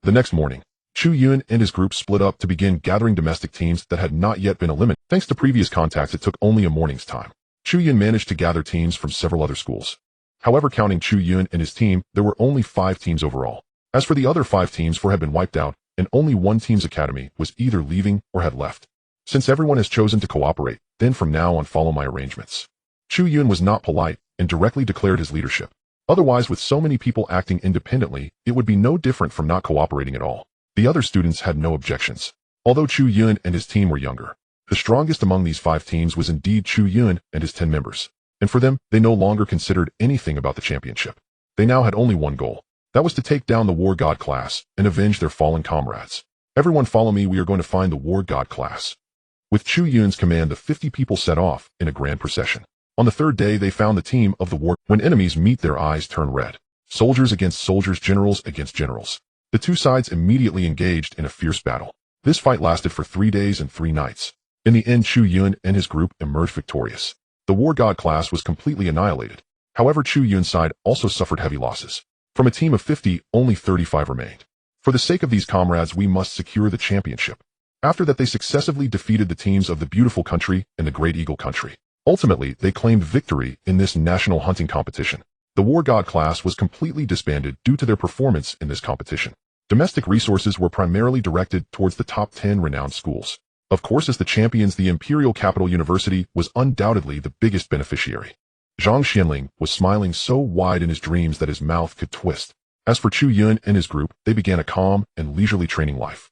The next morning, Chu Yun and his group split up to begin gathering domestic teams that had not yet been eliminated. Thanks to previous contacts, it took only a morning's time. Chu Yun managed to gather teams from several other schools. However, counting Chu Yun and his team, there were only 5 teams overall. As for the other 5 teams, 4 had been wiped out, and only one team's academy was either leaving or had left. Since everyone has chosen to cooperate, then from now on follow my arrangements. Chu Yun was not polite and directly declared his leadership. Otherwise, with so many people acting independently, it would be no different from not cooperating at all. The other students had no objections. Although Chu Yun and his team were younger, the strongest among these 5 teams was indeed Chu Yun and his 10 members. And for them, they no longer considered anything about the championship. They now had only one goal. That was to take down the War God class and avenge their fallen comrades. Everyone follow me, we are going to find the War God class. With Chu Yun's command, the 50 people set off in a grand procession. On the 3rd day, they found the team of the war. When enemies meet, their eyes turn red. Soldiers against soldiers, generals against generals. The two sides immediately engaged in a fierce battle. This fight lasted for 3 days and 3 nights. In the end, Chu Yun and his group emerged victorious. The War God class was completely annihilated. However, Chu Yun's side also suffered heavy losses. From a team of 50, only 35 remained. For the sake of these comrades, we must secure the championship. After that, they successively defeated the teams of the Beautiful Country and the Great Eagle Country. Ultimately, they claimed victory in this national hunting competition. The War God class was completely disbanded due to their performance in this competition. Domestic resources were primarily directed towards the top 10 renowned schools. Of course, as the champions, the Imperial Capital University was undoubtedly the biggest beneficiary. Zhang Xianling was smiling so wide in his dreams that his mouth could twist. As for Chu Yun and his group, they began a calm and leisurely training life.